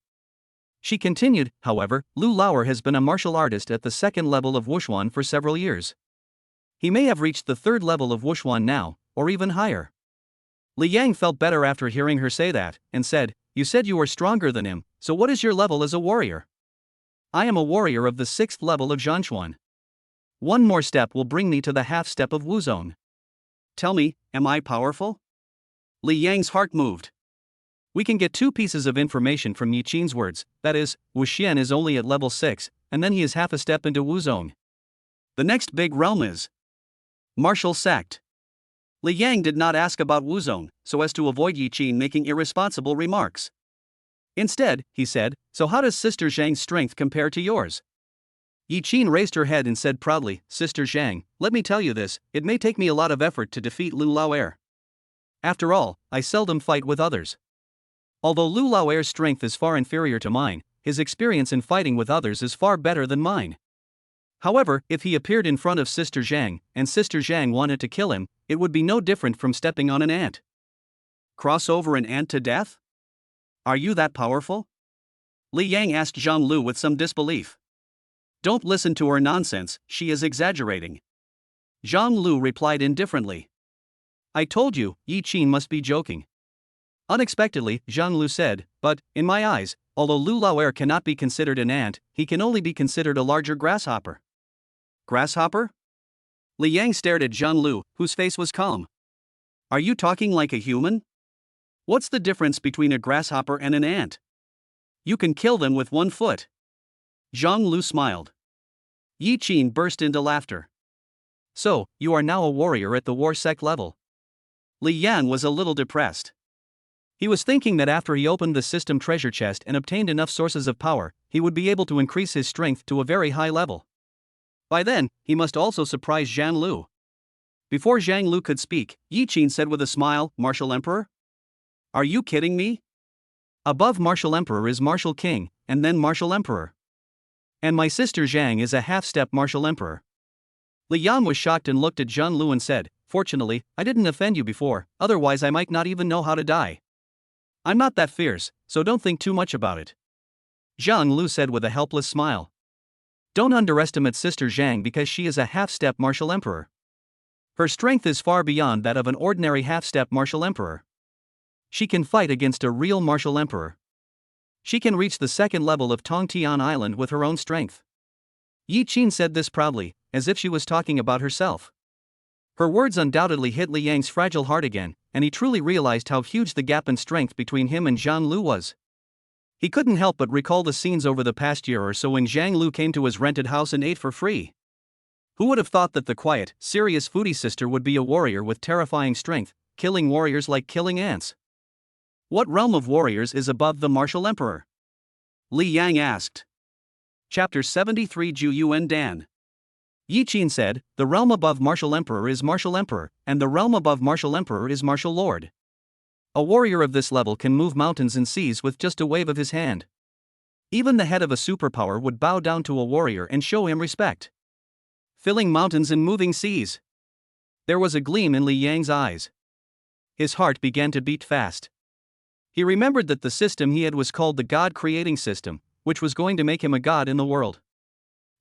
She continued, however, Lu Laoer has been a martial artist at the second level of Wushuan for several years. He may have reached the third level of Wushuan now, or even higher. Li Yang felt better after hearing her say that, and said, you said you were stronger than him, so what is your level as a warrior? I am a warrior of the 6th level of Zhanchuan. One more step will bring me to the half step of Wuzong. Tell me, am I powerful? Li Yang's heart moved. We can get 2 pieces of information from Yi Qin's words, that is, Wuxian is only at level 6, and then he is half a step into Wuzong. The next big realm is martial sect. Li Yang did not ask about Wuzong, so as to avoid Yi Qin making irresponsible remarks. Instead, he said, so how does Sister Zhang's strength compare to yours? Yi Qin raised her head and said proudly, Sister Zhang, let me tell you this, it may take me a lot of effort to defeat Lu Laoer. After all, I seldom fight with others. Although Lu Laoer's strength is far inferior to mine, his experience in fighting with others is far better than mine. However, if he appeared in front of Sister Zhang, and Sister Zhang wanted to kill him, it would be no different from stepping on an ant. Cross over an ant to death? Are you that powerful? Li Yang asked Zhang Lu with some disbelief. Don't listen to her nonsense, she is exaggerating. Zhang Lu replied indifferently. I told you, Yi Qin must be joking. Unexpectedly, Zhang Lu said, but, in my eyes, although Lu Laoer cannot be considered an ant, he can only be considered a larger grasshopper. Grasshopper? Li Yang stared at Zhang Lu, whose face was calm. Are you talking like a human? What's the difference between a grasshopper and an ant? You can kill them with 1 foot. Zhang Lu smiled. Yi Qin burst into laughter. So, you are now a warrior at the war sect level. Li Yang was a little depressed. He was thinking that after he opened the system treasure chest and obtained enough sources of power, he would be able to increase his strength to a very high level. By then, he must also surprise Zhang Lu. Before Zhang Lu could speak, Yi Qin said with a smile, Martial Emperor? Are you kidding me? Above Martial Emperor is Martial King, and then Martial Emperor. And my sister Zhang is a half-step Martial Emperor. Li Yang was shocked and looked at Zhang Lu and said, "Fortunately, I didn't offend you before, otherwise I might not even know how to die. I'm not that fierce, so don't think too much about it." Zhang Lu said with a helpless smile. "Don't underestimate Sister Zhang because she is a half-step martial emperor. Her strength is far beyond that of an ordinary half-step martial emperor. She can fight against a real martial emperor. She can reach the second level of Tongtian Island with her own strength." Yi Qin said this proudly, as if she was talking about herself. Her words undoubtedly hit Li Yang's fragile heart again, and he truly realized how huge the gap in strength between him and Zhang Lu was. He couldn't help but recall the scenes over the past year or so when Zhang Lu came to his rented house and ate for free. Who would have thought that the quiet, serious foodie sister would be a warrior with terrifying strength, killing warriors like killing ants? What realm of warriors is above the martial emperor? Li Yang asked. Chapter 73 Zhu Yuan Dan. Yi Qin said, "The realm above martial emperor is martial emperor, and the realm above martial emperor is martial lord. A warrior of this level can move mountains and seas with just a wave of his hand. Even the head of a superpower would bow down to a warrior and show him respect. Filling mountains and moving seas." There was a gleam in Li Yang's eyes. His heart began to beat fast. He remembered that the system he had was called the God-creating system, which was going to make him a god in the world.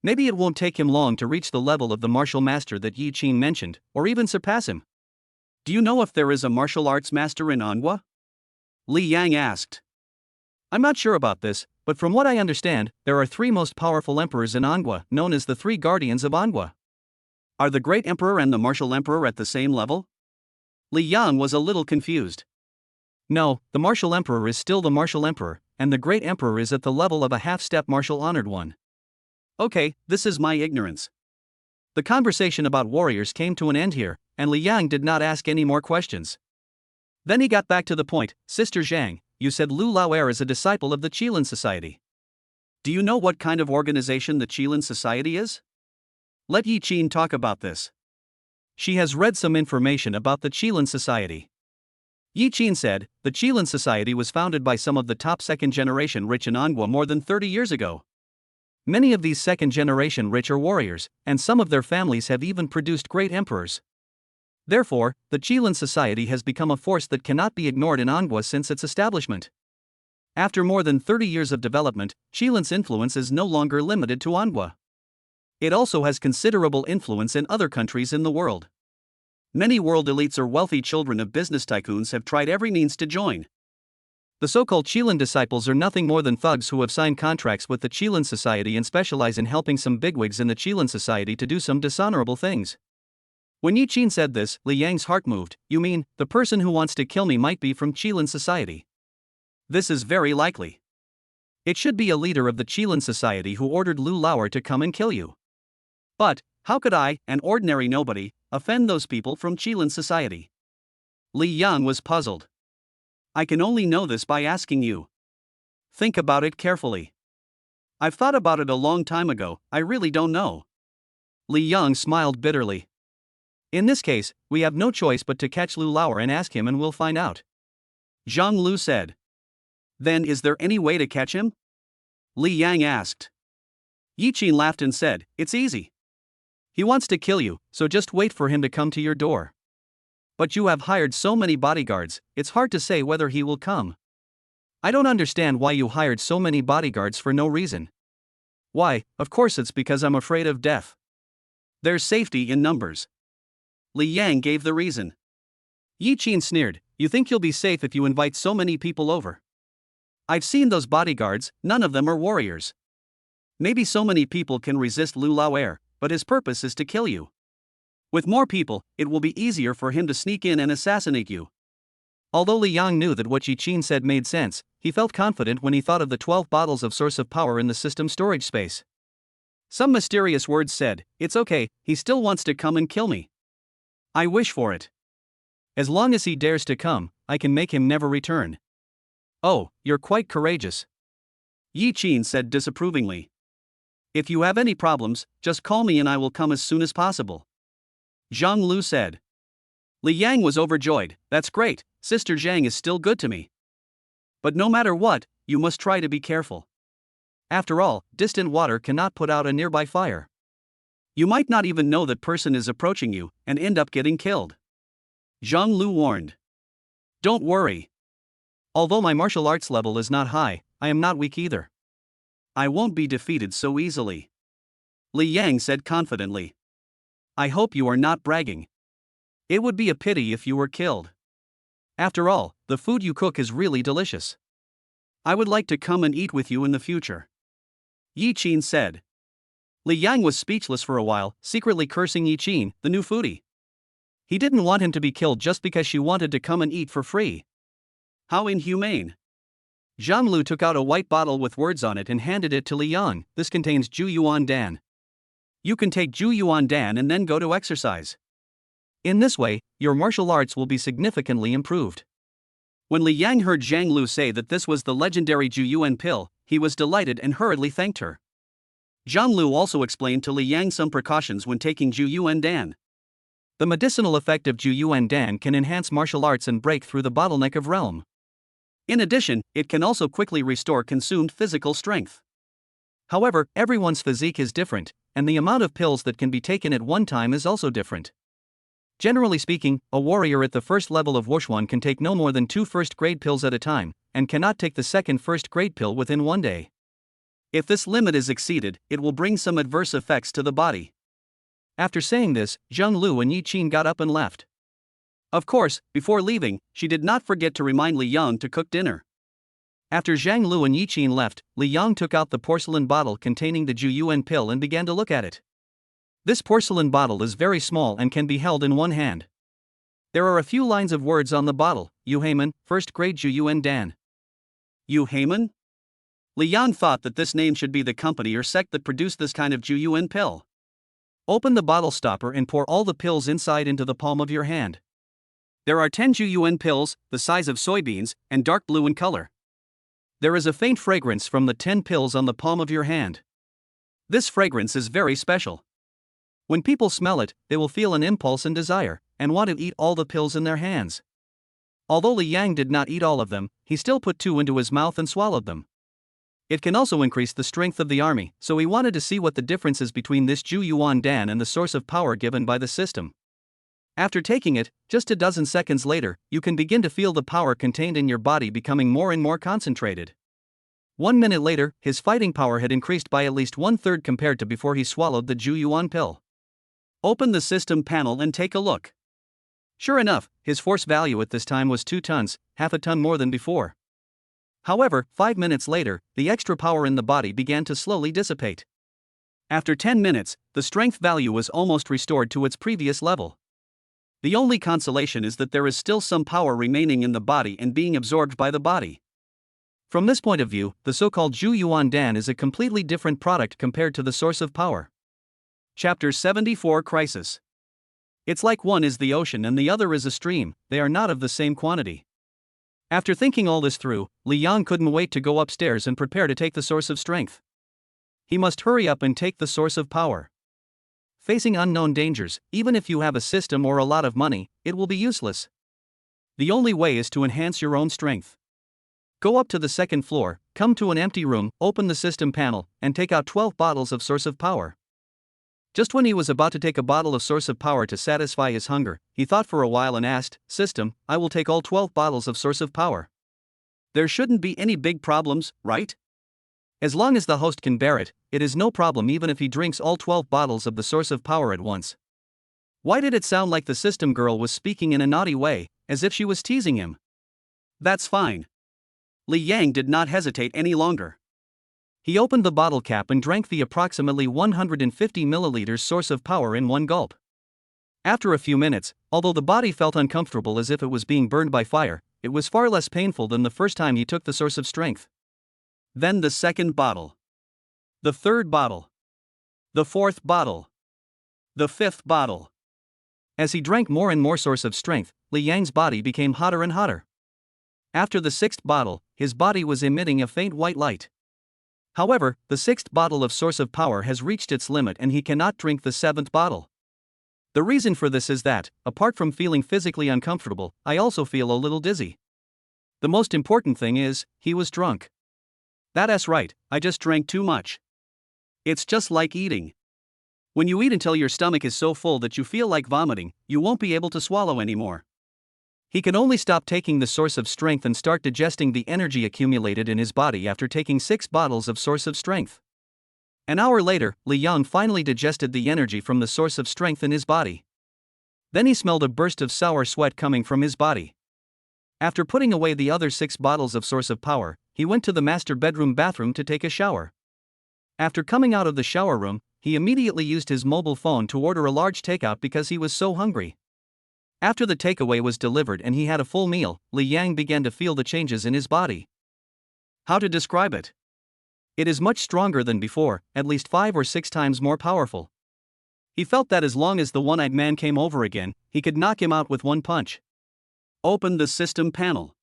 Maybe it won't take him long to reach the level of the martial master that Yi Qin mentioned, or even surpass him. "Do you know if there is a martial arts master in Anghua?" Li Yang asked. "I'm not sure about this, but from what I understand, there are 3 most powerful emperors in Anghua, known as the 3 guardians of Anghua. Are the great emperor and the martial emperor at the same level?" Li Yang was a little confused. "No, the martial emperor is still the martial emperor, and the great emperor is at the level of a half-step martial honored one." Okay, this is my ignorance. The conversation about warriors came to an end here, and Li Yang did not ask any more questions. Then he got back to the point. "Sister Zhang, you said Lu Laoer is a disciple of the Qilin Society. Do you know what kind of organization the Qilin Society is? Let Yi Qin talk about this. She has read some information about the Qilin Society." Yi Qin said, "The Qilin Society was founded by some of the top second-generation rich in Anghua more than 30 years ago. Many of these second-generation rich are warriors, and some of their families have even produced great emperors. Therefore, the Qilin Society has become a force that cannot be ignored in Anghua since its establishment. After more than 30 years of development, Qilin's influence is no longer limited to Anghua. It also has considerable influence in other countries in the world. Many world elites or wealthy children of business tycoons have tried every means to join. The so-called Qilin disciples are nothing more than thugs who have signed contracts with the Qilin Society and specialize in helping some bigwigs in the Qilin Society to do some dishonorable things." When Yi Qin said this, Li Yang's heart moved. "You mean, the person who wants to kill me might be from Qilin Society?" "This is very likely. It should be a leader of the Qilin Society who ordered Lu Laoer to come and kill you. But, how could I, an ordinary nobody, offend those people from Qilin Society?" Li Yang was puzzled. "I can only know this by asking you. Think about it carefully." "I've thought about it a long time ago, I really don't know." Li Yang smiled bitterly. "In this case, we have no choice but to catch Lu Laoer and ask him and we'll find out." Zhang Lu said. "Then is there any way to catch him?" Li Yang asked. Yi Qin laughed and said, "It's easy. He wants to kill you, so just wait for him to come to your door. But you have hired so many bodyguards, it's hard to say whether he will come." "I don't understand why you hired so many bodyguards for no reason." "Why, of course it's because I'm afraid of death. There's safety in numbers." Li Yang gave the reason. Yi Qin sneered, "You think you'll be safe if you invite so many people over? I've seen those bodyguards, none of them are warriors. Maybe so many people can resist Lu Laoer, but his purpose is to kill you. With more people, it will be easier for him to sneak in and assassinate you." Although Li Yang knew that what Yi Qin said made sense, he felt confident when he thought of the 12 bottles of source of power in the system storage space. Some mysterious words said, "It's okay, he still wants to come and kill me. I wish for it. As long as he dares to come, I can make him never return." "Oh, you're quite courageous," Yi Qin said disapprovingly. "If you have any problems, just call me and I will come as soon as possible," Zhang Lu said. Li Yang was overjoyed. "That's great, Sister Zhang is still good to me. But no matter what, you must try to be careful. After all, distant water cannot put out a nearby fire." You might not even know that person is approaching you and end up getting killed. Zhang Lu warned. Don't worry. Although my martial arts level is not high, I am not weak either. I won't be defeated so easily. Li Yang said confidently. I hope you are not bragging. It would be a pity if you were killed. After all, the food you cook is really delicious. I would like to come and eat with you in the future. Yi Qin said. Li Yang was speechless for a while, secretly cursing Yi Qin, the new foodie. He didn't want him to be killed just because she wanted to come and eat for free. How inhumane. Zhang Lu took out a white bottle with words on it and handed it to Li Yang. This contains Zhu Yuan Dan. You can take Zhu Yuan Dan and then go to exercise. In this way, your martial arts will be significantly improved. When Li Yang heard Zhang Lu say that this was the legendary Zhu Yuan pill, he was delighted and hurriedly thanked her. Zhang Lu also explained to Li Yang some precautions when taking Zhu Yuan Dan. The medicinal effect of Zhu Yuan Dan can enhance martial arts and break through the bottleneck of realm. In addition, it can also quickly restore consumed physical strength. However, everyone's physique is different, and the amount of pills that can be taken at one time is also different. Generally speaking, a warrior at the first level of Wushuan can take no more than 2 first-grade pills at a time, and cannot take the second first-grade pill within 1 day. If this limit is exceeded, it will bring some adverse effects to the body. After saying this, Zhang Lu and Yi Qin got up and left. Of course, before leaving, she did not forget to remind Li Yang to cook dinner. After Zhang Lu and Yi Qin left, Li Yang took out the porcelain bottle containing the Zhu Yuan pill and began to look at it. This porcelain bottle is very small and can be held in one hand. There are a few lines of words on the bottle. Yu Heiman, first grade Zhu Yuan Dan. Yu Heiman? Li Yang thought that this name should be the company or sect that produced this kind of Zhu Yuan pill. Open the bottle stopper and pour all the pills inside into the palm of your hand. There are 10 Zhu Yuan pills, the size of soybeans, and dark blue in color. There is a faint fragrance from the 10 pills on the palm of your hand. This fragrance is very special. When people smell it, they will feel an impulse and desire, and want to eat all the pills in their hands. Although Li Yang did not eat all of them, he still put 2 into his mouth and swallowed them. It can also increase the strength of the army, so he wanted to see what the difference is between this Zhu Yuan Dan and the source of power given by the system. After taking it, just a dozen seconds later, you can begin to feel the power contained in your body becoming more and more concentrated. 1 minute later, his fighting power had increased by at least 1/3 compared to before he swallowed the Zhu Yuan pill. Open the system panel and take a look. Sure enough, his force value at this time was 2 tons, half a ton more than before. However, 5 minutes later, the extra power in the body began to slowly dissipate. After 10 minutes, the strength value was almost restored to its previous level. The only consolation is that there is still some power remaining in the body and being absorbed by the body. From this point of view, the so-called Zhu Yuan Dan is a completely different product compared to the source of power. Chapter 74 Crisis. It's like one is the ocean and the other is a stream, they are not of the same quantity. After thinking all this through, Li Yang couldn't wait to go upstairs and prepare to take the source of strength. He must hurry up and take the source of power. Facing unknown dangers, even if you have a system or a lot of money, it will be useless. The only way is to enhance your own strength. Go up to the second floor, come to an empty room, open the system panel, and take out 12 bottles of source of power. Just when he was about to take a bottle of source of power to satisfy his hunger, he thought for a while and asked, "System, I will take all 12 bottles of source of power. There shouldn't be any big problems, right? As long as the host can bear it, it is no problem even if he drinks all 12 bottles of the source of power at once." Why did it sound like the system girl was speaking in a naughty way, as if she was teasing him? That's fine. Li Yang did not hesitate any longer. He opened the bottle cap and drank the approximately 150 milliliters source of power in one gulp. After a few minutes, although the body felt uncomfortable as if it was being burned by fire, it was far less painful than the first time he took the source of strength. Then the second bottle. The third bottle. The fourth bottle. The fifth bottle. As he drank more and more source of strength, Li Yang's body became hotter and hotter. After the 6th bottle, his body was emitting a faint white light. However, the 6th bottle of source of power has reached its limit and he cannot drink the 7th bottle. The reason for this is that, apart from feeling physically uncomfortable, I also feel a little dizzy. The most important thing is, he was drunk. That's right, I just drank too much. It's just like eating. When you eat until your stomach is so full that you feel like vomiting, you won't be able to swallow anymore. He can only stop taking the source of strength and start digesting the energy accumulated in his body after taking 6 bottles of source of strength. An hour later, Li Yang finally digested the energy from the source of strength in his body. Then he smelled a burst of sour sweat coming from his body. After putting away the other 6 bottles of source of power, he went to the master bedroom bathroom to take a shower. After coming out of the shower room, he immediately used his mobile phone to order a large takeout because he was so hungry. After the takeaway was delivered and he had a full meal, Li Yang began to feel the changes in his body. How to describe it? It is much stronger than before, at least 5 or 6 times more powerful. He felt that as long as the one-eyed man came over again, he could knock him out with one punch. Open the system panel.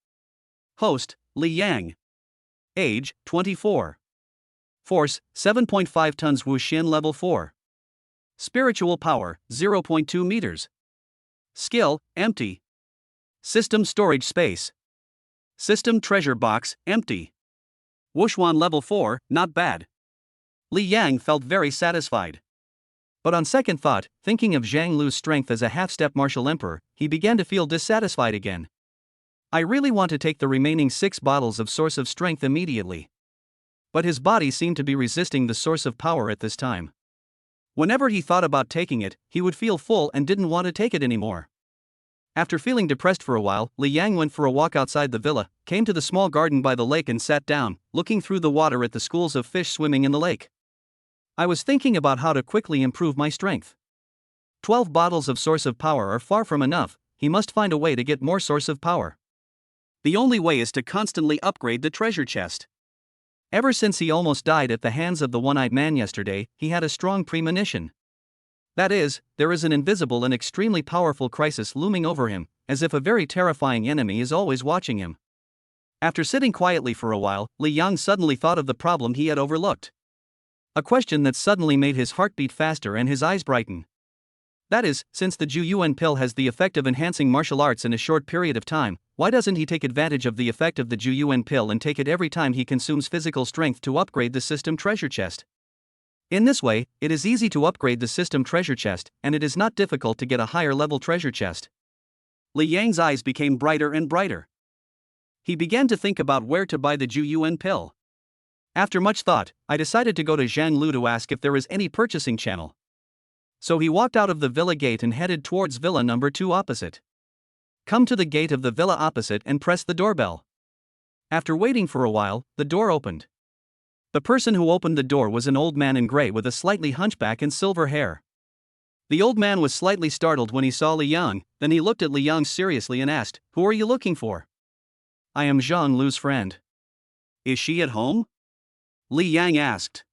Host, Li Yang. Age, 24. Force, 7.5 tons. Wuxin level 4. Spiritual power, 0.2 meters. Skill, empty. System storage space. System treasure box, empty. Wuxuan level 4, not bad. Li Yang felt very satisfied. But on second thought, thinking of Zhang Lu's strength as a half-step martial emperor, he began to feel dissatisfied again. I really want to take the remaining 6 bottles of source of strength immediately. But his body seemed to be resisting the source of power at this time. Whenever he thought about taking it, he would feel full and didn't want to take it anymore. After feeling depressed for a while, Li Yang went for a walk outside the villa, came to the small garden by the lake and sat down, looking through the water at the schools of fish swimming in the lake. I was thinking about how to quickly improve my strength. 12 bottles of source of power are far from enough, he must find a way to get more source of power. The only way is to constantly upgrade the treasure chest. Ever since he almost died at the hands of the one-eyed man yesterday, he had a strong premonition. That is, there is an invisible and extremely powerful crisis looming over him, as if a very terrifying enemy is always watching him. After sitting quietly for a while, Li Yang suddenly thought of the problem he had overlooked. A question that suddenly made his heart beat faster and his eyes brighten. That is, since the Zhu Yuan pill has the effect of enhancing martial arts in a short period of time, why doesn't he take advantage of the effect of the Zhu Yuan pill and take it every time he consumes physical strength to upgrade the system treasure chest? In this way, it is easy to upgrade the system treasure chest, and it is not difficult to get a higher level treasure chest. Li Yang's eyes became brighter and brighter. He began to think about where to buy the Zhu Yuan pill. After much thought, I decided to go to Zhang Lu to ask if there is any purchasing channel. So he walked out of the villa gate and headed towards villa number 2 opposite. Come to the gate of the villa opposite and press the doorbell. After waiting for a while, the door opened. The person who opened the door was an old man in gray with a slightly hunchback and silver hair. The old man was slightly startled when he saw Li Yang, then he looked at Li Yang seriously and asked, "Who are you looking for?" "I am Zhang Lu's friend." "Is she at home?" Li Yang asked.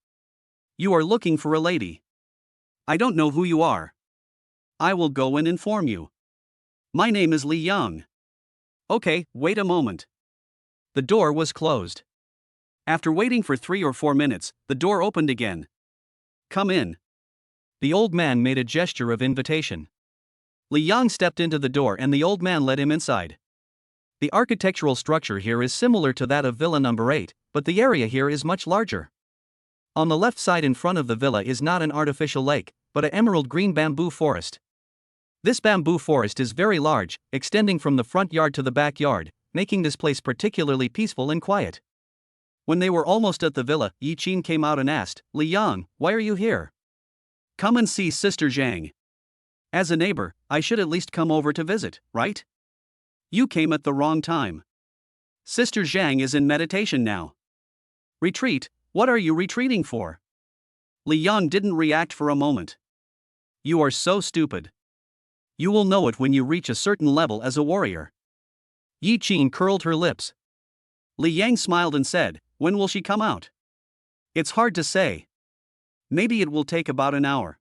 "You are looking for a lady. I don't know who you are. I will go and inform you. My name is Li Yang." "Okay, wait a moment." The door was closed. After waiting for 3 or 4 minutes, the door opened again. "Come in." The old man made a gesture of invitation. Li Yang stepped into the door and the old man led him inside. The architectural structure here is similar to that of villa number 8, but the area here is much larger. On the left side in front of the villa is not an artificial lake, but an emerald green bamboo forest. This bamboo forest is very large, extending from the front yard to the backyard, making this place particularly peaceful and quiet. When they were almost at the villa, Yi Qin came out and asked, "Li Yang, why are you here?" "Come and see Sister Zhang. As a neighbor, I should at least come over to visit, right? You came at the wrong time. Sister Zhang is in meditation now." "Retreat? What are you retreating for?" Li Yang didn't react for a moment. "You are so stupid. You will know it when you reach a certain level as a warrior." Yi Qin curled her lips. Li Yang smiled and said, "When will she come out?" "It's hard to say. Maybe it will take about an hour.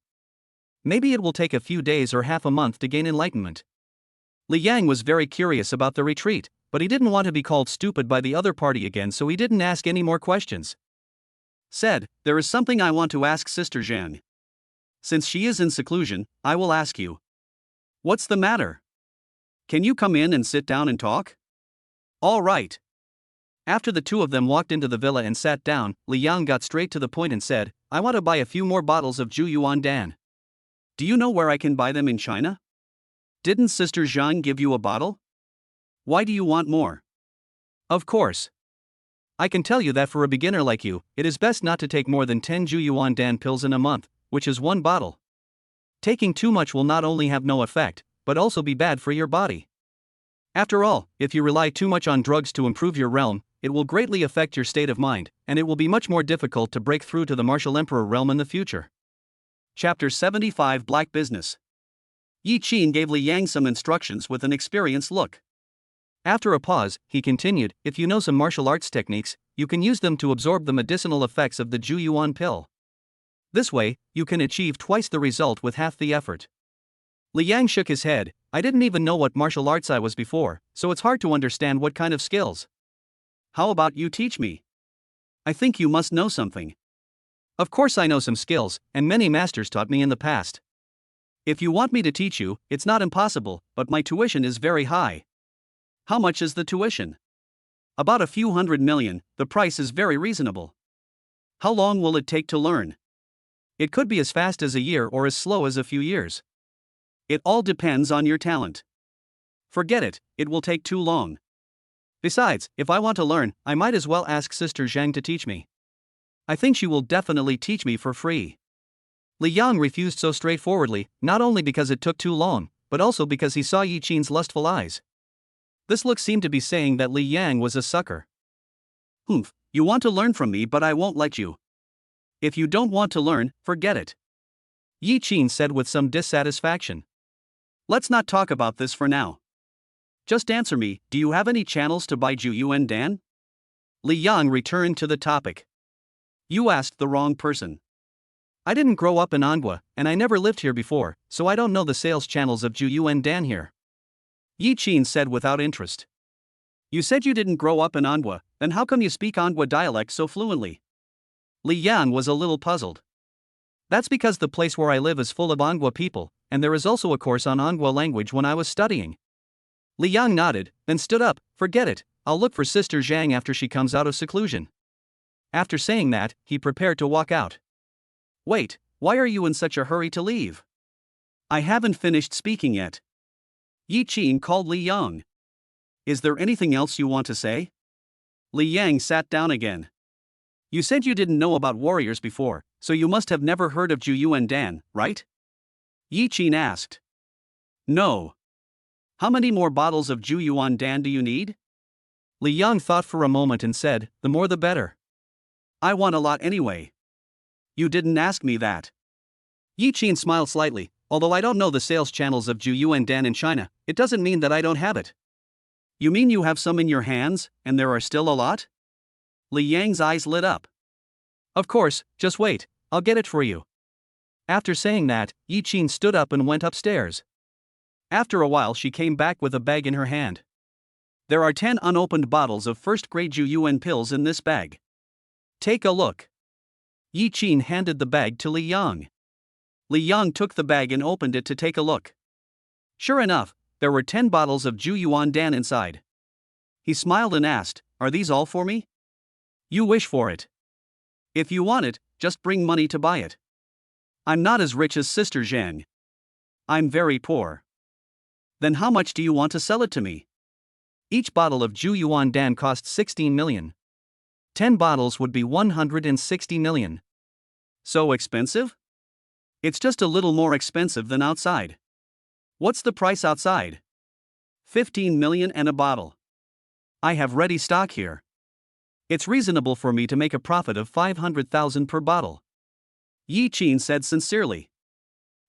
Maybe it will take a few days or half a month to gain enlightenment." Li Yang was very curious about the retreat, but he didn't want to be called stupid by the other party again, so he didn't ask any more questions. Said, "There is something I want to ask Sister Zhang. Since she is in seclusion, I will ask you. What's the matter? Can you come in and sit down and talk?" "All right." After the two of them walked into the villa and sat down, Li Yang got straight to the point and said, "I want to buy a few more bottles of Zhu Yuan Dan. Do you know where I can buy them in China? Didn't Sister Zhang give you a bottle? Why do you want more? Of course. I can tell you that for a beginner like you, it is best not to take more than 10 Zhu Dan pills in a month, which is one bottle. Taking too much will not only have no effect, but also be bad for your body. After all, if you rely too much on drugs to improve your realm, it will greatly affect your state of mind, and it will be much more difficult to break through to the Martial Emperor realm in the future. Chapter 75 Black Business. Yi Qin gave Li Yang some instructions with an experienced look. After a pause, he continued, if you know some martial arts techniques, you can use them to absorb the medicinal effects of the Zhu pill. This way, you can achieve twice the result with half the effort. Li Yang shook his head. I didn't even know what martial arts I was before, so it's hard to understand what kind of skills. How about you teach me? I think you must know something. Of course I know some skills, and many masters taught me in the past. If you want me to teach you, it's not impossible, but my tuition is very high. How much is the tuition? About a few hundred million, the price is very reasonable. How long will it take to learn? It could be as fast as a year or as slow as a few years. It all depends on your talent. Forget it, it will take too long. Besides, if I want to learn, I might as well ask Sister Zhang to teach me. I think she will definitely teach me for free. Li Yang refused so straightforwardly, not only because it took too long, but also because he saw Yi Qin's lustful eyes. This look seemed to be saying that Li Yang was a sucker. Humph, you want to learn from me but I won't let you. If you don't want to learn, forget it. Yi Qin said with some dissatisfaction. Let's not talk about this for now. Just answer me, do you have any channels to buy Zhu Dan? Li Yang returned to the topic. You asked the wrong person. I didn't grow up in Anhua, and I never lived here before, so I don't know the sales channels of Zhu Dan here. Yi Qin said without interest. You said you didn't grow up in Anhua, then how come you speak Anhua dialect so fluently? Li Yang was a little puzzled. That's because the place where I live is full of Anhua people, and there is also a course on Anhua language when I was studying. Li Yang nodded, then stood up. Forget it, I'll look for Sister Zhang after she comes out of seclusion. After saying that, he prepared to walk out. Wait, why are you in such a hurry to leave? I haven't finished speaking yet. Yi Qin called Li Yang. Is there anything else you want to say? Li Yang sat down again. You said you didn't know about warriors before, so you must have never heard of Zhu Dan, right? Yi Qin asked. No. How many more bottles of Zhu Dan do you need? Li Yang thought for a moment and said, the more the better. I want a lot anyway. You didn't ask me that. Yi Qin smiled slightly. Although I don't know the sales channels of Zhu Dan in China, it doesn't mean that I don't have it. You mean you have some in your hands, and there are still a lot? Li Yang's eyes lit up. Of course, just wait, I'll get it for you. After saying that, Yi Qin stood up and went upstairs. After a while she came back with a bag in her hand. There are 10 unopened bottles of first-grade Zhu pills in this bag. Take a look. Yi Qin handed the bag to Li Yang. Li Yang took the bag and opened it to take a look. Sure enough, there were 10 bottles of Zhu Dan inside. He smiled and asked, are these all for me? You wish for it. If you want it, just bring money to buy it. I'm not as rich as Sister Zhang. I'm very poor. Then how much do you want to sell it to me? Each bottle of Zhu Dan costs 16 million. 10 bottles would be 160 million. So expensive? It's just a little more expensive than outside. What's the price outside? 15 million and a bottle. I have ready stock here. It's reasonable for me to make a profit of 500,000 per bottle. Yi Qin said sincerely.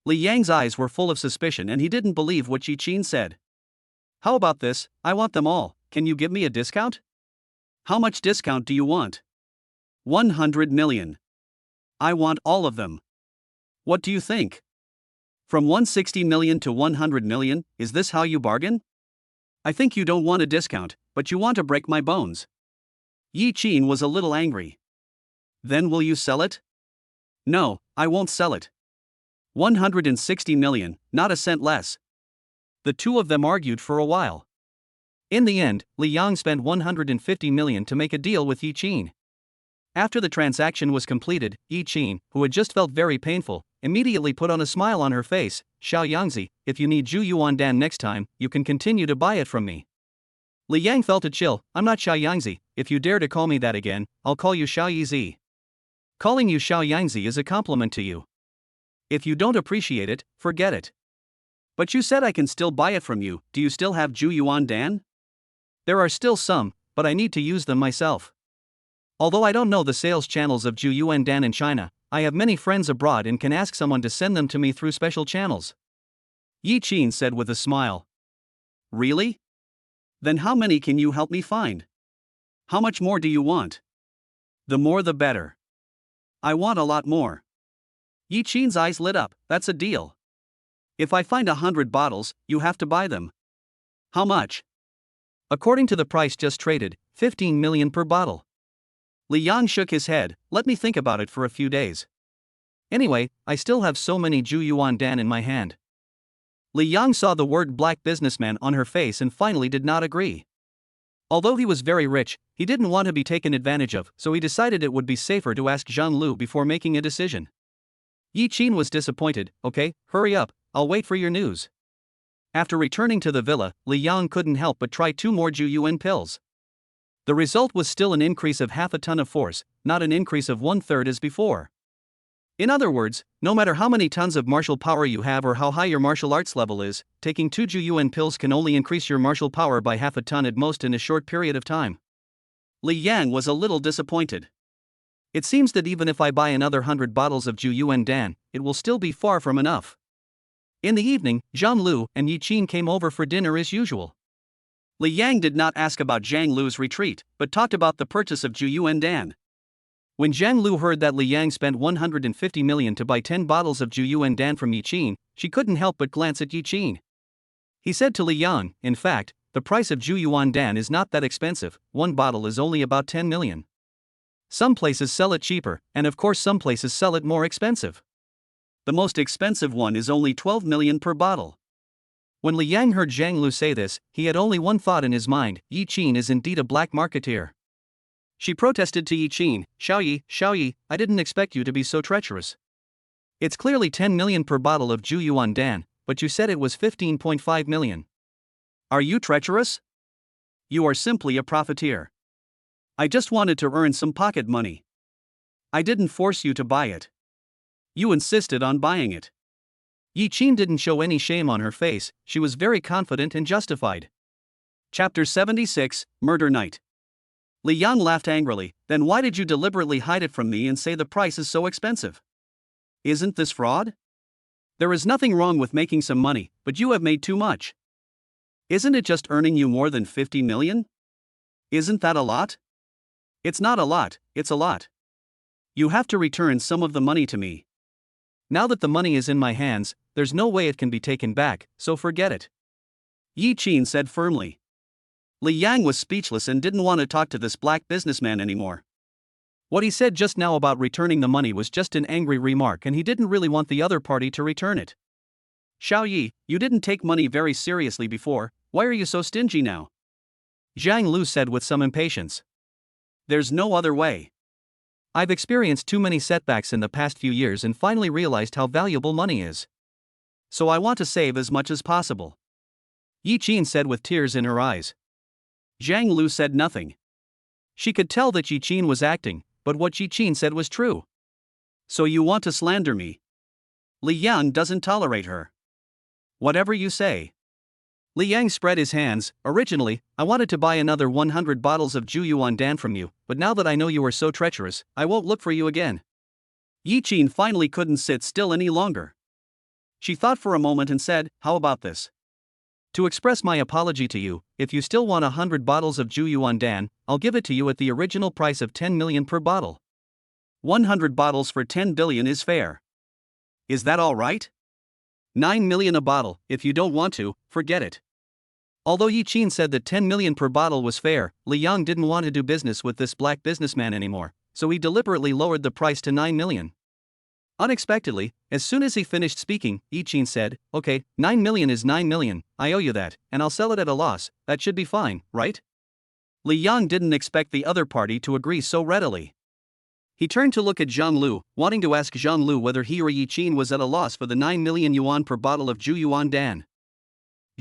Li Yang's eyes were full of suspicion and he didn't believe what Yi Qin said. How about this, I want them all, can you give me a discount? How much discount do you want? 100 million. I want all of them. What do you think? From 160 million to 100 million, is this how you bargain? I think you don't want a discount, but you want to break my bones. Yi Qin was a little angry. Then will you sell it? No, I won't sell it. 160 million, not a cent less. The two of them argued for a while. In the end, Li Yang spent 150 million to make a deal with Yi Qin. After the transaction was completed, Yi Qin, who had just felt very painful, immediately put on a smile on her face. Xiao Yangzi, if you need Zhu Yuan Dan next time, you can continue to buy it from me. Li Yang felt a chill. I'm not Xiao Yangzi. If you dare to call me that again, I'll call you Xiao Yizi. Calling you Xiao Yangzi is a compliment to you. If you don't appreciate it, forget it. But you said I can still buy it from you. Do you still have Zhu Yuan Dan? There are still some, but I need to use them myself. Although I don't know the sales channels of Zhu Yuan Dan in China, I have many friends abroad and can ask someone to send them to me through special channels. Yi Qin said with a smile. Really? Then how many can you help me find? How much more do you want? The more the better. I want a lot more. Yi Qin's eyes lit up. That's a deal. If I find 100 bottles, you have to buy them. How much? According to the price just traded, 15 million per bottle. Li Yang shook his head. Let me think about it for a few days. Anyway, I still have so many Zhu Yuan Dan in my hand. Li Yang saw the word black businessman on her face and finally did not agree. Although he was very rich, he didn't want to be taken advantage of, so he decided it would be safer to ask Zhang Lu before making a decision. Yi Qin was disappointed. Okay, hurry up, I'll wait for your news. After returning to the villa, Li Yang couldn't help but try 2 more Zhu Yuan pills. The result was still an increase of half a ton of force, not an increase of 1/3 as before. In other words, no matter how many tons of martial power you have or how high your martial arts level is, taking 2 Zhu Yuan pills can only increase your martial power by half a ton at most in a short period of time. Li Yang was a little disappointed. It seems that even if I buy another 100 bottles of Zhu Yuan Dan, it will still be far from enough. In the evening, Zhang Lu and Yi Qin came over for dinner as usual. Li Yang did not ask about Zhang Lu's retreat, but talked about the purchase of Zhu Yuan Dan. When Zhang Lu heard that Li Yang spent 150 million to buy 10 bottles of Zhu Yuan Dan from Yi Qin, she couldn't help but glance at Yi Qin. He said to Li Yang, in fact, the price of Zhu Yuan Dan is not that expensive, 1 bottle is only about 10 million. Some places sell it cheaper, and of course some places sell it more expensive. The most expensive one is only 12 million per bottle. When Li Yang heard Zhang Lu say this, he had only one thought in his mind: Yi Qin is indeed a black marketeer. She protested to Yi Qin, Xiao Yi, I didn't expect you to be so treacherous. It's clearly 10 million per bottle of Zhu Yuan Dan, but you said it was 15.5 million. Are you treacherous? You are simply a profiteer. I just wanted to earn some pocket money. I didn't force you to buy it. You insisted on buying it. Yi Qin didn't show any shame on her face, she was very confident and justified. Chapter 76, Murder Night. Li Yang laughed angrily. Then why did you deliberately hide it from me and say the price is so expensive? Isn't this fraud? There is nothing wrong with making some money, but you have made too much. Isn't it just earning you more than 50 million? Isn't that a lot? It's not a lot, it's a lot. You have to return some of the money to me. Now that the money is in my hands, there's no way it can be taken back, so forget it. Yi Qin said firmly. Li Yang was speechless and didn't want to talk to this black businessman anymore. What he said just now about returning the money was just an angry remark and he didn't really want the other party to return it. Xiao Yi, you didn't take money very seriously before, why are you so stingy now? Zhang Lu said with some impatience. There's no other way. I've experienced too many setbacks in the past few years and finally realized how valuable money is. So I want to save as much as possible. Yi Qin said with tears in her eyes. Zhang Lu said nothing. She could tell that Yi Qin was acting, but what Yi Qin said was true. So you want to slander me? Li Yang doesn't tolerate her. Whatever you say. Li Yang spread his hands. Originally, I wanted to buy another 100 bottles of Zhu Yuan Dan from you, but now that I know you are so treacherous, I won't look for you again. Yi Qin finally couldn't sit still any longer. She thought for a moment and said, how about this? To express my apology to you, if you still want 100 bottles of Zhu Yuan Dan, I'll give it to you at the original price of 10 million per bottle. 100 bottles for 10 billion is fair. Is that all right? 9 million a bottle. If you don't want to, forget it. Although Yi Qin said that 10 million per bottle was fair, Li Yang didn't want to do business with this black businessman anymore, so he deliberately lowered the price to 9 million. Unexpectedly, as soon as he finished speaking, Yi Qin said, okay, 9 million is 9 million, I owe you that, and I'll sell it at a loss, that should be fine, right? Li Yang didn't expect the other party to agree so readily. He turned to look at Zhang Lu, wanting to ask Zhang Lu whether he or Yi Qin was at a loss for the 9 million yuan per bottle of Zhu Yuan Dan.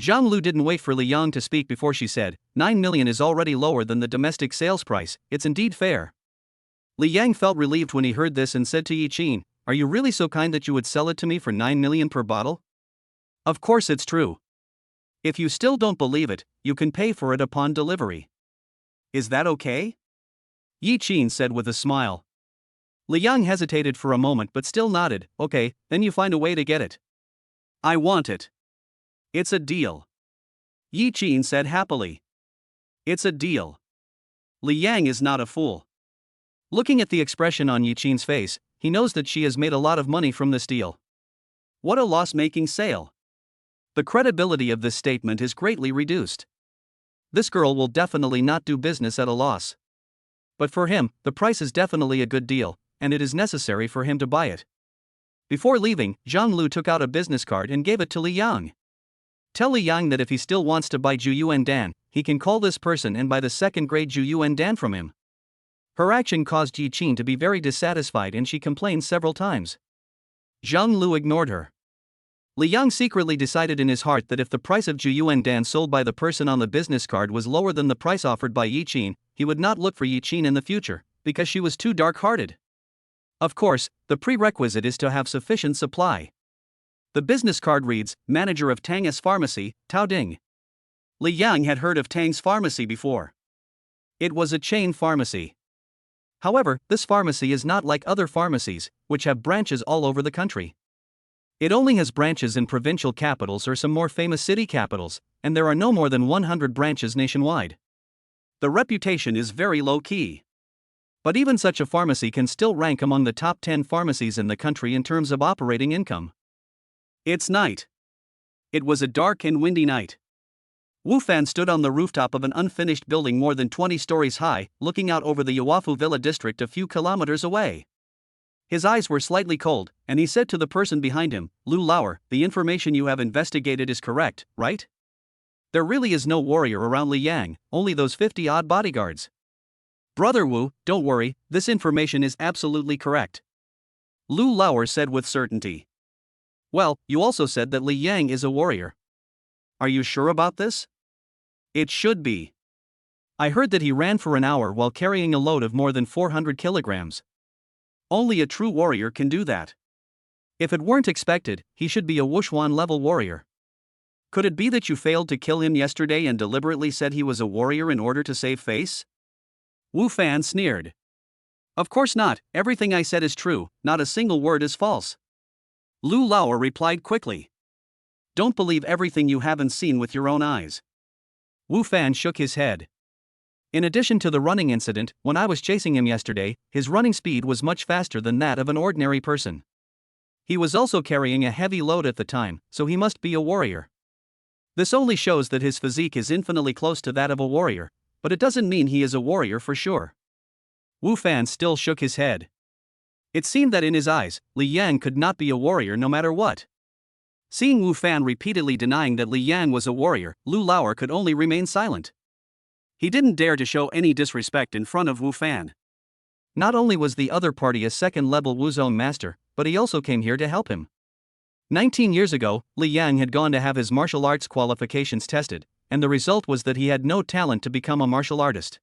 Zhang Lu didn't wait for Li Yang to speak before she said, 9 million is already lower than the domestic sales price, it's indeed fair. Li Yang felt relieved when he heard this and said to Yi Qin, are you really so kind that you would sell it to me for 9 million per bottle? Of course it's true. If you still don't believe it, you can pay for it upon delivery. Is that okay? Yi Qin said with a smile. Li Yang hesitated for a moment but still nodded, okay, then you find a way to get it. I want it. It's a deal. Yi Qin said happily. It's a deal. Li Yang is not a fool. Looking at the expression on Yi Qin's face, he knows that she has made a lot of money from this deal. What a loss-making sale. The credibility of this statement is greatly reduced. This girl will definitely not do business at a loss. But for him, the price is definitely a good deal, and it is necessary for him to buy it. Before leaving, Zhang Lu took out a business card and gave it to Li Yang. Tell Li Yang that if he still wants to buy Zhu Yuan Dan, he can call this person and buy the second-grade Zhu Yuan Dan from him. Her action caused Yi Qin to be very dissatisfied and she complained several times. Zhang Lu ignored her. Li Yang secretly decided in his heart that if the price of Zhu Yuan Dan sold by the person on the business card was lower than the price offered by Yi Qin, he would not look for Yi Qin in the future, because she was too dark-hearted. Of course, the prerequisite is to have sufficient supply. The business card reads, Manager of Tang's Pharmacy, Tao Ding. Li Yang had heard of Tang's Pharmacy before. It was a chain pharmacy. However, this pharmacy is not like other pharmacies, which have branches all over the country. It only has branches in provincial capitals or some more famous city capitals, and there are no more than 100 branches nationwide. The reputation is very low-key. But even such a pharmacy can still rank among the top 10 pharmacies in the country in terms of operating income. It's night. It was a dark and windy night. Wu Fan stood on the rooftop of an unfinished building more than 20 stories high, looking out over the Yawafu Villa district a few kilometers away. His eyes were slightly cold, and he said to the person behind him, Lu Lauer, the information you have investigated is correct, right? There really is no warrior around Li Yang, only those 50-odd bodyguards. Brother Wu, don't worry, this information is absolutely correct. Lu Lauer said with certainty. Well, you also said that Li Yang is a warrior. Are you sure about this? It should be. I heard that he ran for an hour while carrying a load of more than 400 kilograms. Only a true warrior can do that. If it weren't expected, he should be a Wuxuan-level warrior. Could it be that you failed to kill him yesterday and deliberately said he was a warrior in order to save face? Wu Fan sneered. Of course not, everything I said is true, not a single word is false. Lu Lauer replied quickly. Don't believe everything you haven't seen with your own eyes. Wu Fan shook his head. In addition to the running incident, when I was chasing him yesterday, his running speed was much faster than that of an ordinary person. He was also carrying a heavy load at the time, so he must be a warrior. This only shows that his physique is infinitely close to that of a warrior, but it doesn't mean he is a warrior for sure. Wu Fan still shook his head. It seemed that in his eyes, Li Yang could not be a warrior no matter what. Seeing Wu Fan repeatedly denying that Li Yang was a warrior, Lu Lauer could only remain silent. He didn't dare to show any disrespect in front of Wu Fan. Not only was the other party a second-level Wuzong master, but he also came here to help him. 19 years ago, Li Yang had gone to have his martial arts qualifications tested, and the result was that he had no talent to become a martial artist.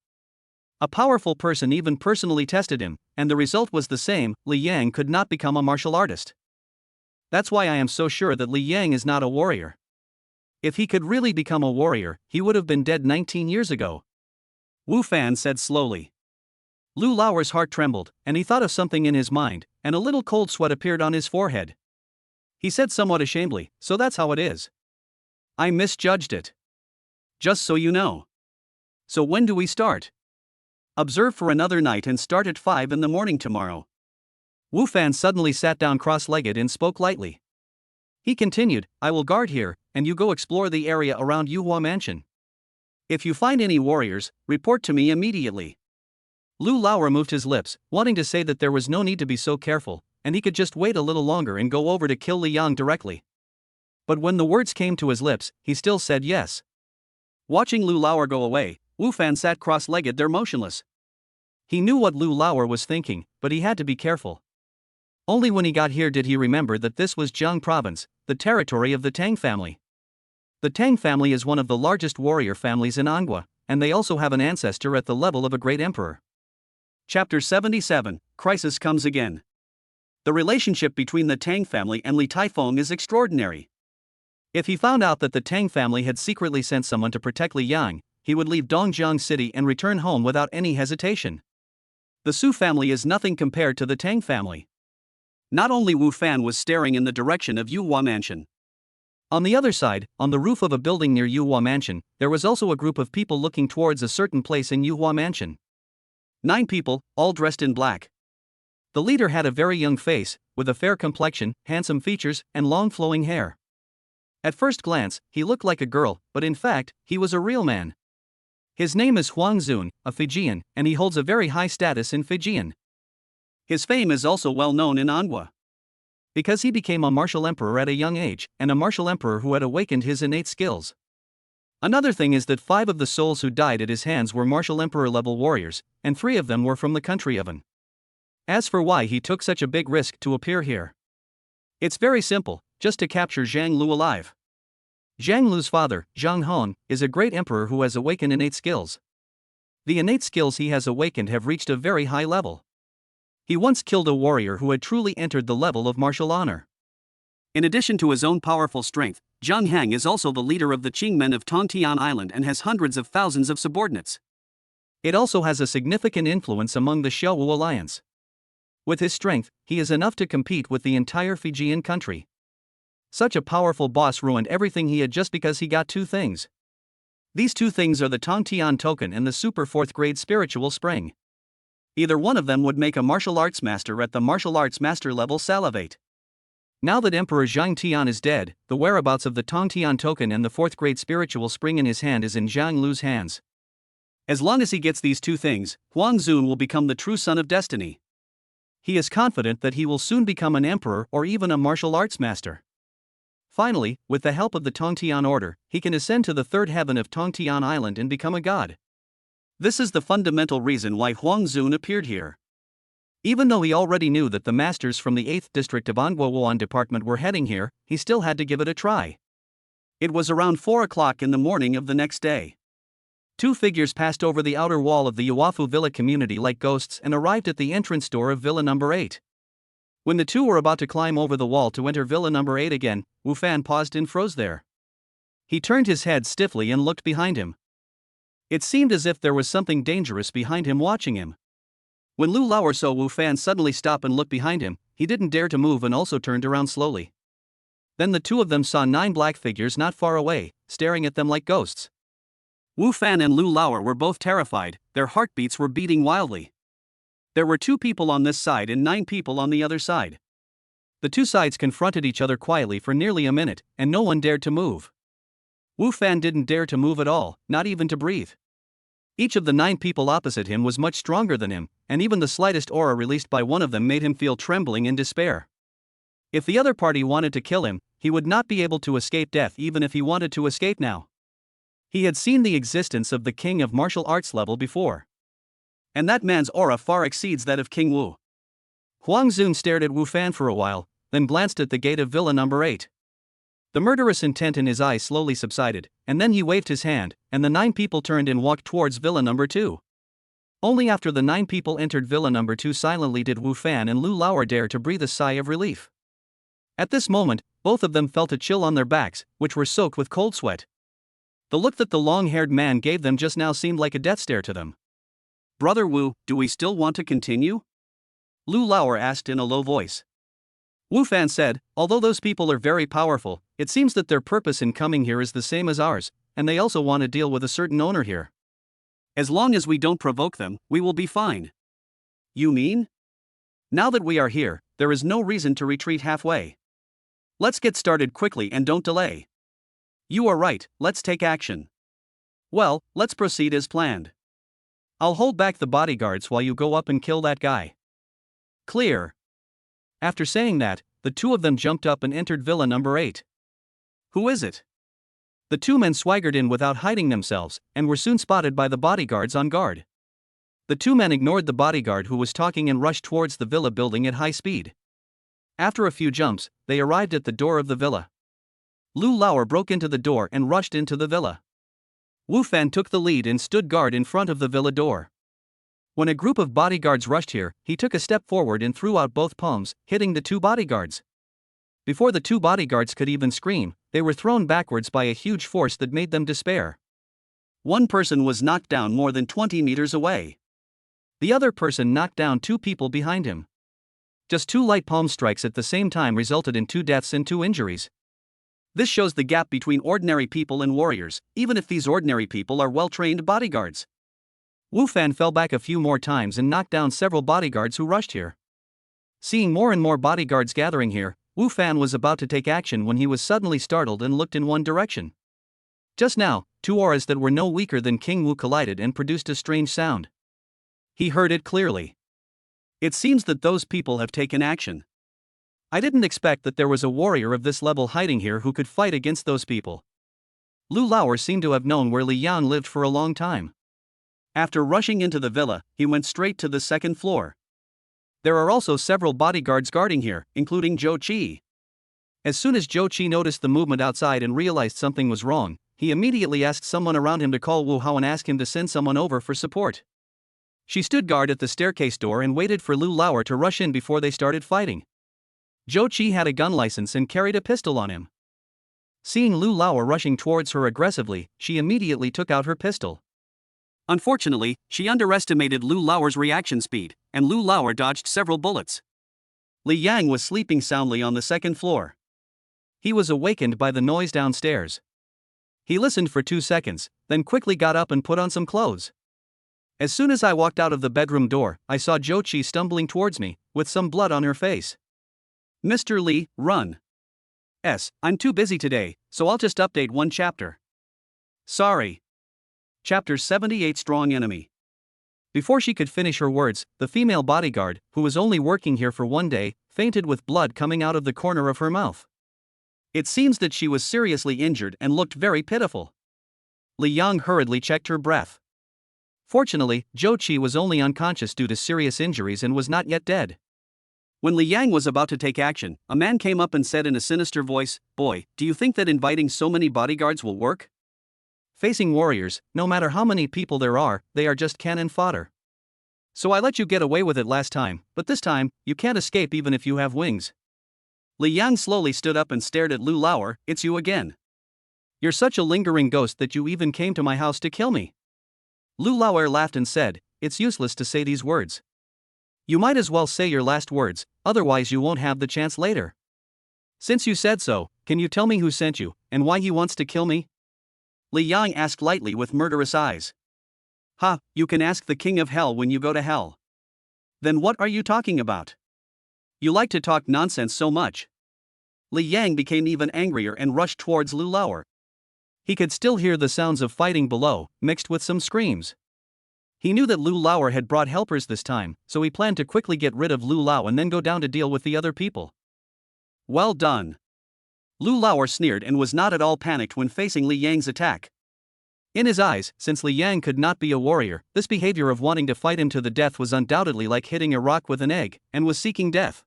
A powerful person even personally tested him, and the result was the same, Li Yang could not become a martial artist. That's why I am so sure that Li Yang is not a warrior. If he could really become a warrior, he would have been dead 19 years ago. Wu Fan said slowly. Lu Lauer's heart trembled, and he thought of something in his mind, and a little cold sweat appeared on his forehead. He said somewhat ashamedly, so that's how it is. I misjudged it. Just so you know. So when do we start? Observe for another night and start at 5 in the morning tomorrow. Wu Fan suddenly sat down cross-legged and spoke lightly. He continued, I will guard here, and you go explore the area around Yuhua Mansion. If you find any warriors, report to me immediately. Lu Lauer moved his lips, wanting to say that there was no need to be so careful, and he could just wait a little longer and go over to kill Li Yang directly. But when the words came to his lips, he still said yes. Watching Lu Lauer go away, Wu Fan sat cross-legged there motionless. He knew what Lu Lauer was thinking, but he had to be careful. Only when he got here did he remember that this was Jiang Province, the territory of the Tang family. The Tang family is one of the largest warrior families in Angua, and they also have an ancestor at the level of a great emperor. Chapter 77, Crisis Comes Again. The relationship between the Tang family and Li Taifeng is extraordinary. If he found out that the Tang family had secretly sent someone to protect Li Yang, he would leave Dongjiang City and return home without any hesitation. The Su family is nothing compared to the Tang family. Not only Wu Fan was staring in the direction of Yuhua Mansion. On the other side, on the roof of a building near Yuhua Mansion, there was also a group of people looking towards a certain place in Yuhua Mansion. 9 people, all dressed in black. The leader had a very young face, with a fair complexion, handsome features, and long flowing hair. At first glance, he looked like a girl, but in fact, he was a real man. His name is Huang Zun, a Fijian, and he holds a very high status in Fijian. His fame is also well known in Angua. Because he became a martial emperor at a young age, and a martial emperor who had awakened his innate skills. Another thing is that 5 of the souls who died at his hands were martial emperor level warriors, and 3 of them were from the country of An. As for why he took such a big risk to appear here, it's very simple, just to capture Zhang Lu alive. Zhang Lu's father, Zhang Hong, is a great emperor who has awakened innate skills. The innate skills he has awakened have reached a very high level. He once killed a warrior who had truly entered the level of martial honor. In addition to his own powerful strength, Zhang Hang is also the leader of the Qingmen of Tongtian Island and has hundreds of thousands of subordinates. It also has a significant influence among the Xiao alliance. With his strength, he is enough to compete with the entire Fijian country. Such a powerful boss ruined everything he had just because he got 2 things. These 2 things are the Tongtian token and the super 4th grade spiritual spring. Either one of them would make a martial arts master at the martial arts master level salivate. Now that Emperor Zhang Tian is dead, the whereabouts of the Tongtian token and the 4th grade spiritual spring in his hand is in Zhang Lu's hands. As long as he gets these 2 things, Huang Zun will become the true son of destiny. He is confident that he will soon become an emperor or even a martial arts master. Finally, with the help of the Tongtian order, he can ascend to the 3rd heaven of Tongtian Island and become a god. This is the fundamental reason why Huang Zun appeared here. Even though he already knew that the masters from the 8th district of Anguawuan department were heading here, he still had to give it a try. It was around 4 o'clock in the morning of the next day. 2 figures passed over the outer wall of the Yuafu Villa community like ghosts and arrived at the entrance door of Villa number 8. When the 2 were about to climb over the wall to enter Villa number 8 again, Wu Fan paused and froze there. He turned his head stiffly and looked behind him. It seemed as if there was something dangerous behind him watching him. When Lu Lauer saw Wu Fan suddenly stop and look behind him, he didn't dare to move and also turned around slowly. Then the 2 of them saw 9 black figures not far away, staring at them like ghosts. Wu Fan and Lu Lauer were both terrified, their heartbeats were beating wildly. There were 2 people on this side and 9 people on the other side. The 2 sides confronted each other quietly for nearly a minute, and no one dared to move. Wu Fan didn't dare to move at all, not even to breathe. Each of the 9 people opposite him was much stronger than him, and even the slightest aura released by one of them made him feel trembling in despair. If the other party wanted to kill him, he would not be able to escape death even if he wanted to escape now. He had seen the existence of the king of martial arts level before. And that man's aura far exceeds that of King Wu. Huang Zun stared at Wu Fan for a while, then glanced at the gate of Villa number 8. The murderous intent in his eyes slowly subsided, and then he waved his hand, and the 9 people turned and walked towards Villa number 2. Only after the 9 people entered Villa number 2 silently did Wu Fan and Lu Lauer dare to breathe a sigh of relief. At this moment, both of them felt a chill on their backs, which were soaked with cold sweat. The look that the long-haired man gave them just now seemed like a death stare to them. "Brother Wu, do we still want to continue?" Lu Lauer asked in a low voice. Wu Fan said, "Although those people are very powerful, it seems that their purpose in coming here is the same as ours, and they also want to deal with a certain owner here. As long as we don't provoke them, we will be fine." "You mean?" "Now that we are here, there is no reason to retreat halfway. Let's get started quickly and don't delay." "You are right, let's take action." "Well, let's proceed as planned. I'll hold back the bodyguards while you go up and kill that guy." "Clear." After saying that, the 2 of them jumped up and entered Villa number 8. "Who is it?" The 2 men swaggered in without hiding themselves, and were soon spotted by the bodyguards on guard. The two men ignored the bodyguard who was talking and rushed towards the villa building at high speed. After a few jumps, they arrived at the door of the villa. Lu Lauer broke into the door and rushed into the villa. Wu Fan took the lead and stood guard in front of the villa door. When a group of bodyguards rushed here, he took a step forward and threw out both palms, hitting the two bodyguards. Before the two bodyguards could even scream, they were thrown backwards by a huge force that made them despair. One person was knocked down more than 20 meters away. The other person knocked down two people behind him. Just two light palm strikes at the same time resulted in 2 deaths and 2 injuries. This shows the gap between ordinary people and warriors, even if these ordinary people are well-trained bodyguards. Wu Fan fell back a few more times and knocked down several bodyguards who rushed here. Seeing more and more bodyguards gathering here, Wu Fan was about to take action when he was suddenly startled and looked in one direction. Just now, 2 auras that were no weaker than King Wu collided and produced a strange sound. He heard it clearly. It seems that those people have taken action. I didn't expect that there was a warrior of this level hiding here who could fight against those people. Lu Lauer seemed to have known where Li Yang lived for a long time. After rushing into the villa, he went straight to the 2nd floor. There are also several bodyguards guarding here, including Zhou Qi. As soon as Zhou Qi noticed the movement outside and realized something was wrong, he immediately asked someone around him to call Wu Hao and ask him to send someone over for support. She stood guard at the staircase door and waited for Lu Lauer to rush in before they started fighting. Zhou Qi had a gun license and carried a pistol on him. Seeing Lu Lauer rushing towards her aggressively, she immediately took out her pistol. Unfortunately, she underestimated Lu Lauer's reaction speed, and Lu Lauer dodged several bullets. Li Yang was sleeping soundly on the 2nd floor. He was awakened by the noise downstairs. He listened for 2 seconds, then quickly got up and put on some clothes. As soon as I walked out of the bedroom door, I saw Zhou Qi stumbling towards me, with some blood on her face. Mr. Li, run. I'm too busy today, so I'll just update one chapter. Sorry. Chapter 78 Strong Enemy. Before she could finish her words, the female bodyguard, who was only working here for 1 day, fainted with blood coming out of the corner of her mouth. It seems that she was seriously injured and looked very pitiful. Li Yang hurriedly checked her breath. Fortunately, Zhou Qi was only unconscious due to serious injuries and was not yet dead. When Li Yang was about to take action, a man came up and said in a sinister voice, "Boy, do you think that inviting so many bodyguards will work? Facing warriors, no matter how many people there are, they are just cannon fodder. So I let you get away with it last time, but this time, you can't escape even if you have wings." Li Yang slowly stood up and stared at Lu Lauer. "It's you again. You're such a lingering ghost that you even came to my house to kill me." Lu Lauer laughed and said, "It's useless to say these words. You might as well say your last words, otherwise you won't have the chance later. Since you said so, can you tell me who sent you, and why he wants to kill me?" Li Yang asked lightly with murderous eyes. "Ha, you can ask the king of hell when you go to hell. Then what are you talking about? You like to talk nonsense so much." Li Yang became even angrier and rushed towards Lu Lauer. He could still hear the sounds of fighting below, mixed with some screams. He knew that Lu Lauer had brought helpers this time, so he planned to quickly get rid of Lu Lao and then go down to deal with the other people. "Well done." Lu Lauer sneered and was not at all panicked when facing Li Yang's attack. In his eyes, since Li Yang could not be a warrior, this behavior of wanting to fight him to the death was undoubtedly like hitting a rock with an egg, and was seeking death.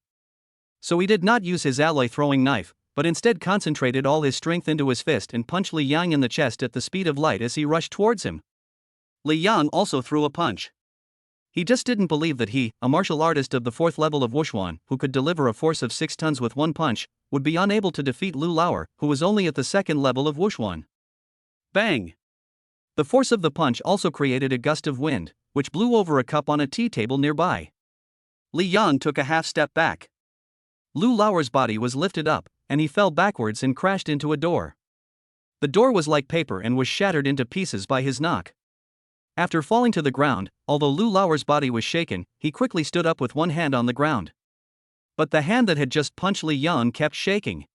So he did not use his alloy throwing knife, but instead concentrated all his strength into his fist and punched Li Yang in the chest at the speed of light as he rushed towards him. Li Yang also threw a punch. He just didn't believe that he, a martial artist of the 4th level of Wuxuan, who could deliver a force of 6 tons with 1 punch, would be unable to defeat Lu Lauer, who was only at the 2nd level of Wuxuan. Bang! The force of the punch also created a gust of wind, which blew over a cup on a tea table nearby. Li Yang took a half step back. Lu Lauer's body was lifted up, and he fell backwards and crashed into a door. The door was like paper and was shattered into pieces by his knock. After falling to the ground, although Lu Lauer's body was shaken, he quickly stood up with one hand on the ground. But the hand that had just punched Li Yang kept shaking.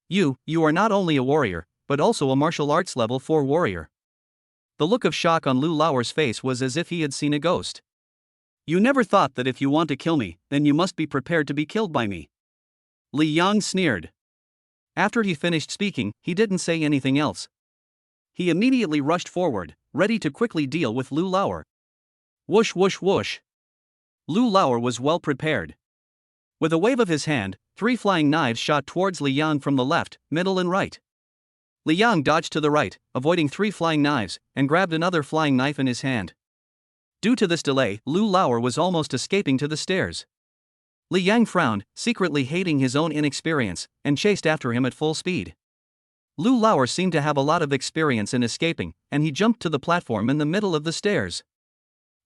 You are not only a warrior, but also a martial arts level 4 warrior." The look of shock on Lu Lauer's face was as if he had seen a ghost. "You never thought that if you want to kill me, then you must be prepared to be killed by me." Li Yang sneered. After he finished speaking, he didn't say anything else. He immediately rushed forward, ready to quickly deal with Lu Lauer. Whoosh whoosh whoosh. Lu Lauer was well prepared. With a wave of his hand, 3 flying knives shot towards Li Yang from the left, middle and right. Li Yang dodged to the right, avoiding 3 flying knives, and grabbed another flying knife in his hand. Due to this delay, Lu Lauer was almost escaping to the stairs. Li Yang frowned, secretly hating his own inexperience, and chased after him at full speed. Lu Lauer seemed to have a lot of experience in escaping, and he jumped to the platform in the middle of the stairs.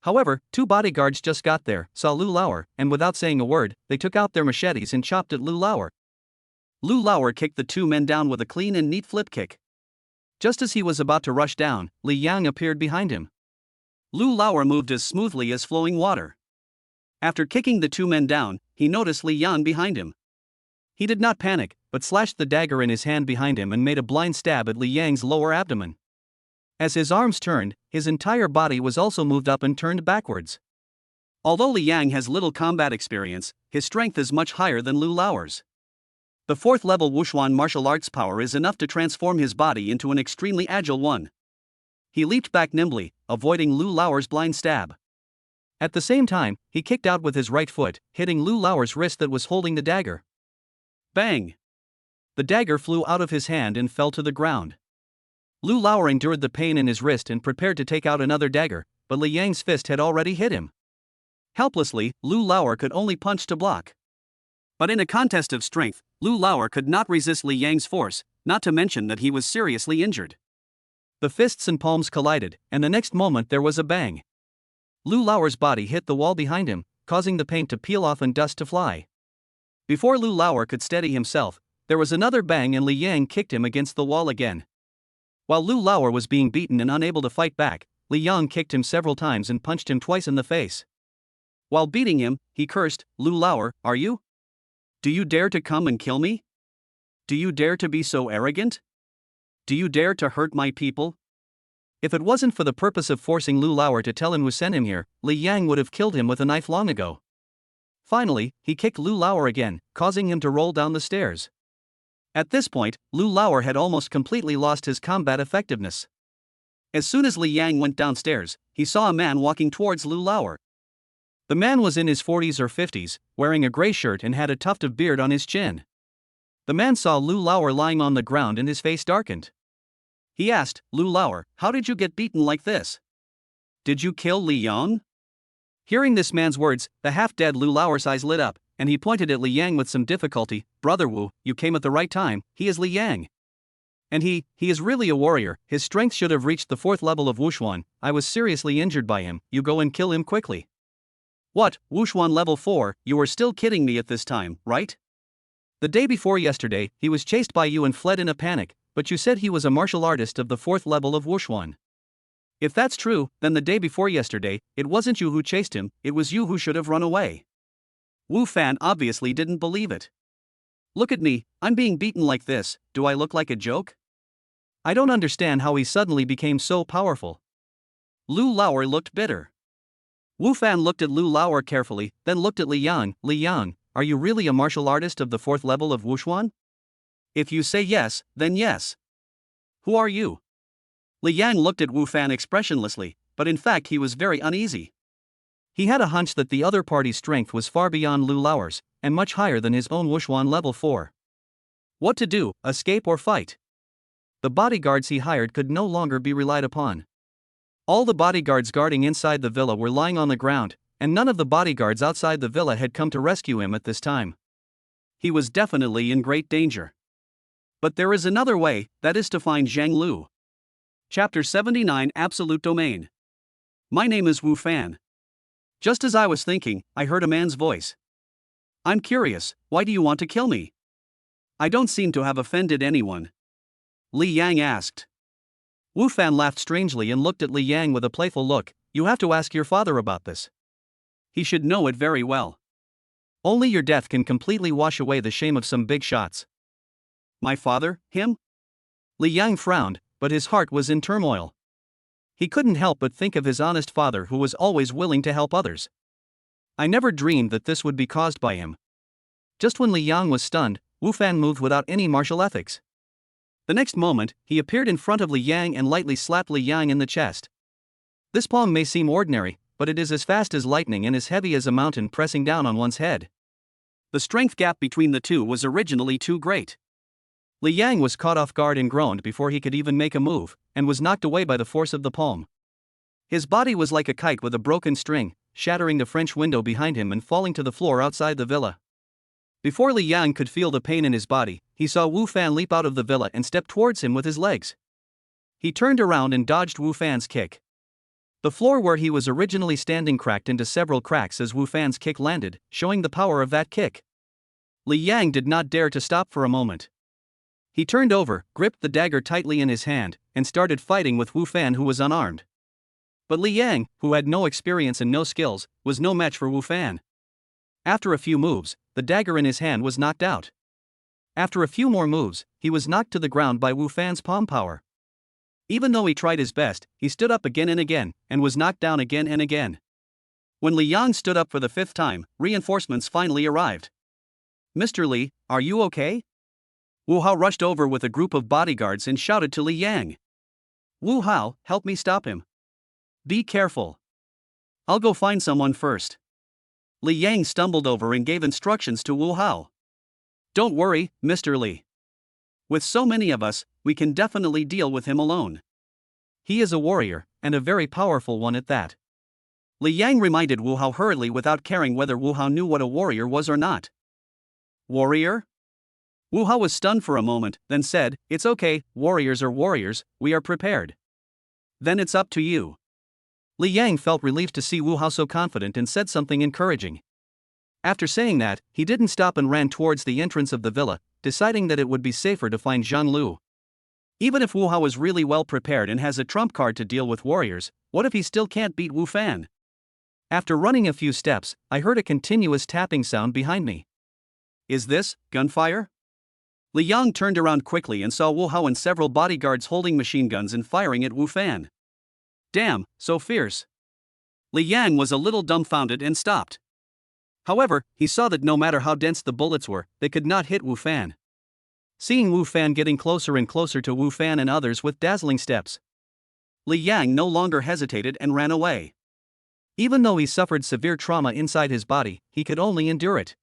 However, 2 bodyguards just got there, saw Lu Lauer, and without saying a word, they took out their machetes and chopped at Lu Lauer. Lu Lauer kicked the 2 men down with a clean and neat flip kick. Just as he was about to rush down, Li Yang appeared behind him. Lu Lauer moved as smoothly as flowing water. After kicking the 2 men down, he noticed Li Yang behind him. He did not panic, but slashed the dagger in his hand behind him and made a blind stab at Li Yang's lower abdomen. As his arms turned, his entire body was also moved up and turned backwards. Although Li Yang has little combat experience, his strength is much higher than Lu Lauer's. The 4th level Wushuan martial arts power is enough to transform his body into an extremely agile one. He leaped back nimbly, avoiding Lu Lauer's blind stab. At the same time, he kicked out with his right foot, hitting Lu Lauer's wrist that was holding the dagger. Bang! The dagger flew out of his hand and fell to the ground. Lu Lauer endured the pain in his wrist and prepared to take out another dagger, but Li Yang's fist had already hit him. Helplessly, Lu Lauer could only punch to block. But in a contest of strength, Lu Lauer could not resist Li Yang's force, not to mention that he was seriously injured. The fists and palms collided, and the next moment there was a bang. Lu Lauer's body hit the wall behind him, causing the paint to peel off and dust to fly. Before Lu Lauer could steady himself, there was another bang and Li Yang kicked him against the wall again. While Lu Lauer was being beaten and unable to fight back, Li Yang kicked him several times and punched him twice in the face. While beating him, he cursed, "Lu Lauer, are you? Do you dare to come and kill me? Do you dare to be so arrogant? Do you dare to hurt my people?" If it wasn't for the purpose of forcing Lu Lauer to tell him who sent him here, Li Yang would have killed him with a knife long ago. Finally, he kicked Lu Lauer again, causing him to roll down the stairs. At this point, Lu Lauer had almost completely lost his combat effectiveness. As soon as Li Yang went downstairs, he saw a man walking towards Lu Lauer. The man was in his 40s or 50s, wearing a gray shirt and had a tuft of beard on his chin. The man saw Lu Lauer lying on the ground and his face darkened. He asked, "Lu Lauer, how did you get beaten like this? Did you kill Li Yang?" Hearing this man's words, the half-dead Lu Lauer's eyes lit up, and he pointed at Li Yang with some difficulty. "Brother Wu, you came at the right time, he is Li Yang. And he is really a warrior, his strength should have reached the 4th level of Wushuan, I was seriously injured by him, you go and kill him quickly." "What, Wushuan level 4, you are still kidding me at this time, right? The day before yesterday, he was chased by you and fled in a panic, but you said he was a martial artist of the 4th level of Wushuan. If that's true, then the day before yesterday, it wasn't you who chased him, it was you who should have run away." Wu Fan obviously didn't believe it. "Look at me, I'm being beaten like this, do I look like a joke? I don't understand how he suddenly became so powerful." Lu Lauer looked bitter. Wu Fan looked at Lu Lauer carefully, then looked at Li Yang. "Li Yang, are you really a martial artist of the 4th level of Wushuan? If you say yes, then yes. Who are you?" Li Yang looked at Wu Fan expressionlessly, but in fact he was very uneasy. He had a hunch that the other party's strength was far beyond Lu Lauer's, and much higher than his own Wushuan level 4. What to do, escape or fight? The bodyguards he hired could no longer be relied upon. All the bodyguards guarding inside the villa were lying on the ground, and none of the bodyguards outside the villa had come to rescue him at this time. He was definitely in great danger. But there is another way, that is to find Zhang Lu. Chapter 79 Absolute Domain. My name is Wu Fan. Just as I was thinking, I heard a man's voice. "I'm curious, why do you want to kill me? I don't seem to have offended anyone." Li Yang asked. Wu Fan laughed strangely and looked at Li Yang with a playful look. "You have to ask your father about this. He should know it very well. Only your death can completely wash away the shame of some big shots." "My father, him?" Li Yang frowned, but his heart was in turmoil. He couldn't help but think of his honest father who was always willing to help others. I never dreamed that this would be caused by him. Just when Li Yang was stunned, Wu Fan moved without any martial ethics. The next moment, he appeared in front of Li Yang and lightly slapped Li Yang in the chest. This palm may seem ordinary, but it is as fast as lightning and as heavy as a mountain pressing down on one's head. The strength gap between the two was originally too great. Li Yang was caught off guard and groaned before he could even make a move, and was knocked away by the force of the palm. His body was like a kite with a broken string, shattering the French window behind him and falling to the floor outside the villa. Before Li Yang could feel the pain in his body, he saw Wu Fan leap out of the villa and step towards him with his legs. He turned around and dodged Wu Fan's kick. The floor where he was originally standing cracked into several cracks as Wu Fan's kick landed, showing the power of that kick. Li Yang did not dare to stop for a moment. He turned over, gripped the dagger tightly in his hand, and started fighting with Wu Fan, who was unarmed. But Li Yang, who had no experience and no skills, was no match for Wu Fan. After a few moves, the dagger in his hand was knocked out. After a few more moves, he was knocked to the ground by Wu Fan's palm power. Even though he tried his best, he stood up again and again, and was knocked down again and again. When Li Yang stood up for the 5th time, reinforcements finally arrived. "Mr. Li, are you okay?" Wu Hao rushed over with a group of bodyguards and shouted to Li Yang. "Wu Hao, help me stop him. Be careful. I'll go find someone first." Li Yang stumbled over and gave instructions to Wu Hao. "Don't worry, Mr. Li. With so many of us, we can definitely deal with him alone. He is a warrior, and a very powerful one at that." Li Yang reminded Wu Hao hurriedly without caring whether Wu Hao knew what a warrior was or not. "Warrior?" Wu Hao was stunned for a moment, then said, "It's okay, warriors are warriors, we are prepared." "Then it's up to you." Li Yang felt relieved to see Wu Hao so confident and said something encouraging. After saying that, he didn't stop and ran towards the entrance of the villa, deciding that it would be safer to find Zhang Lu. Even if Wu Hao is really well prepared and has a trump card to deal with warriors, what if he still can't beat Wu Fan? After running a few steps, I heard a continuous tapping sound behind me. "Is this gunfire?" Li Yang turned around quickly and saw Wu Hao and several bodyguards holding machine guns and firing at Wu Fan. "Damn, so fierce." Li Yang was a little dumbfounded and stopped. However, he saw that no matter how dense the bullets were, they could not hit Wu Fan. Seeing Wu Fan getting closer and closer to Wu Fan and others with dazzling steps, Li Yang no longer hesitated and ran away. Even though he suffered severe trauma inside his body, he could only endure it.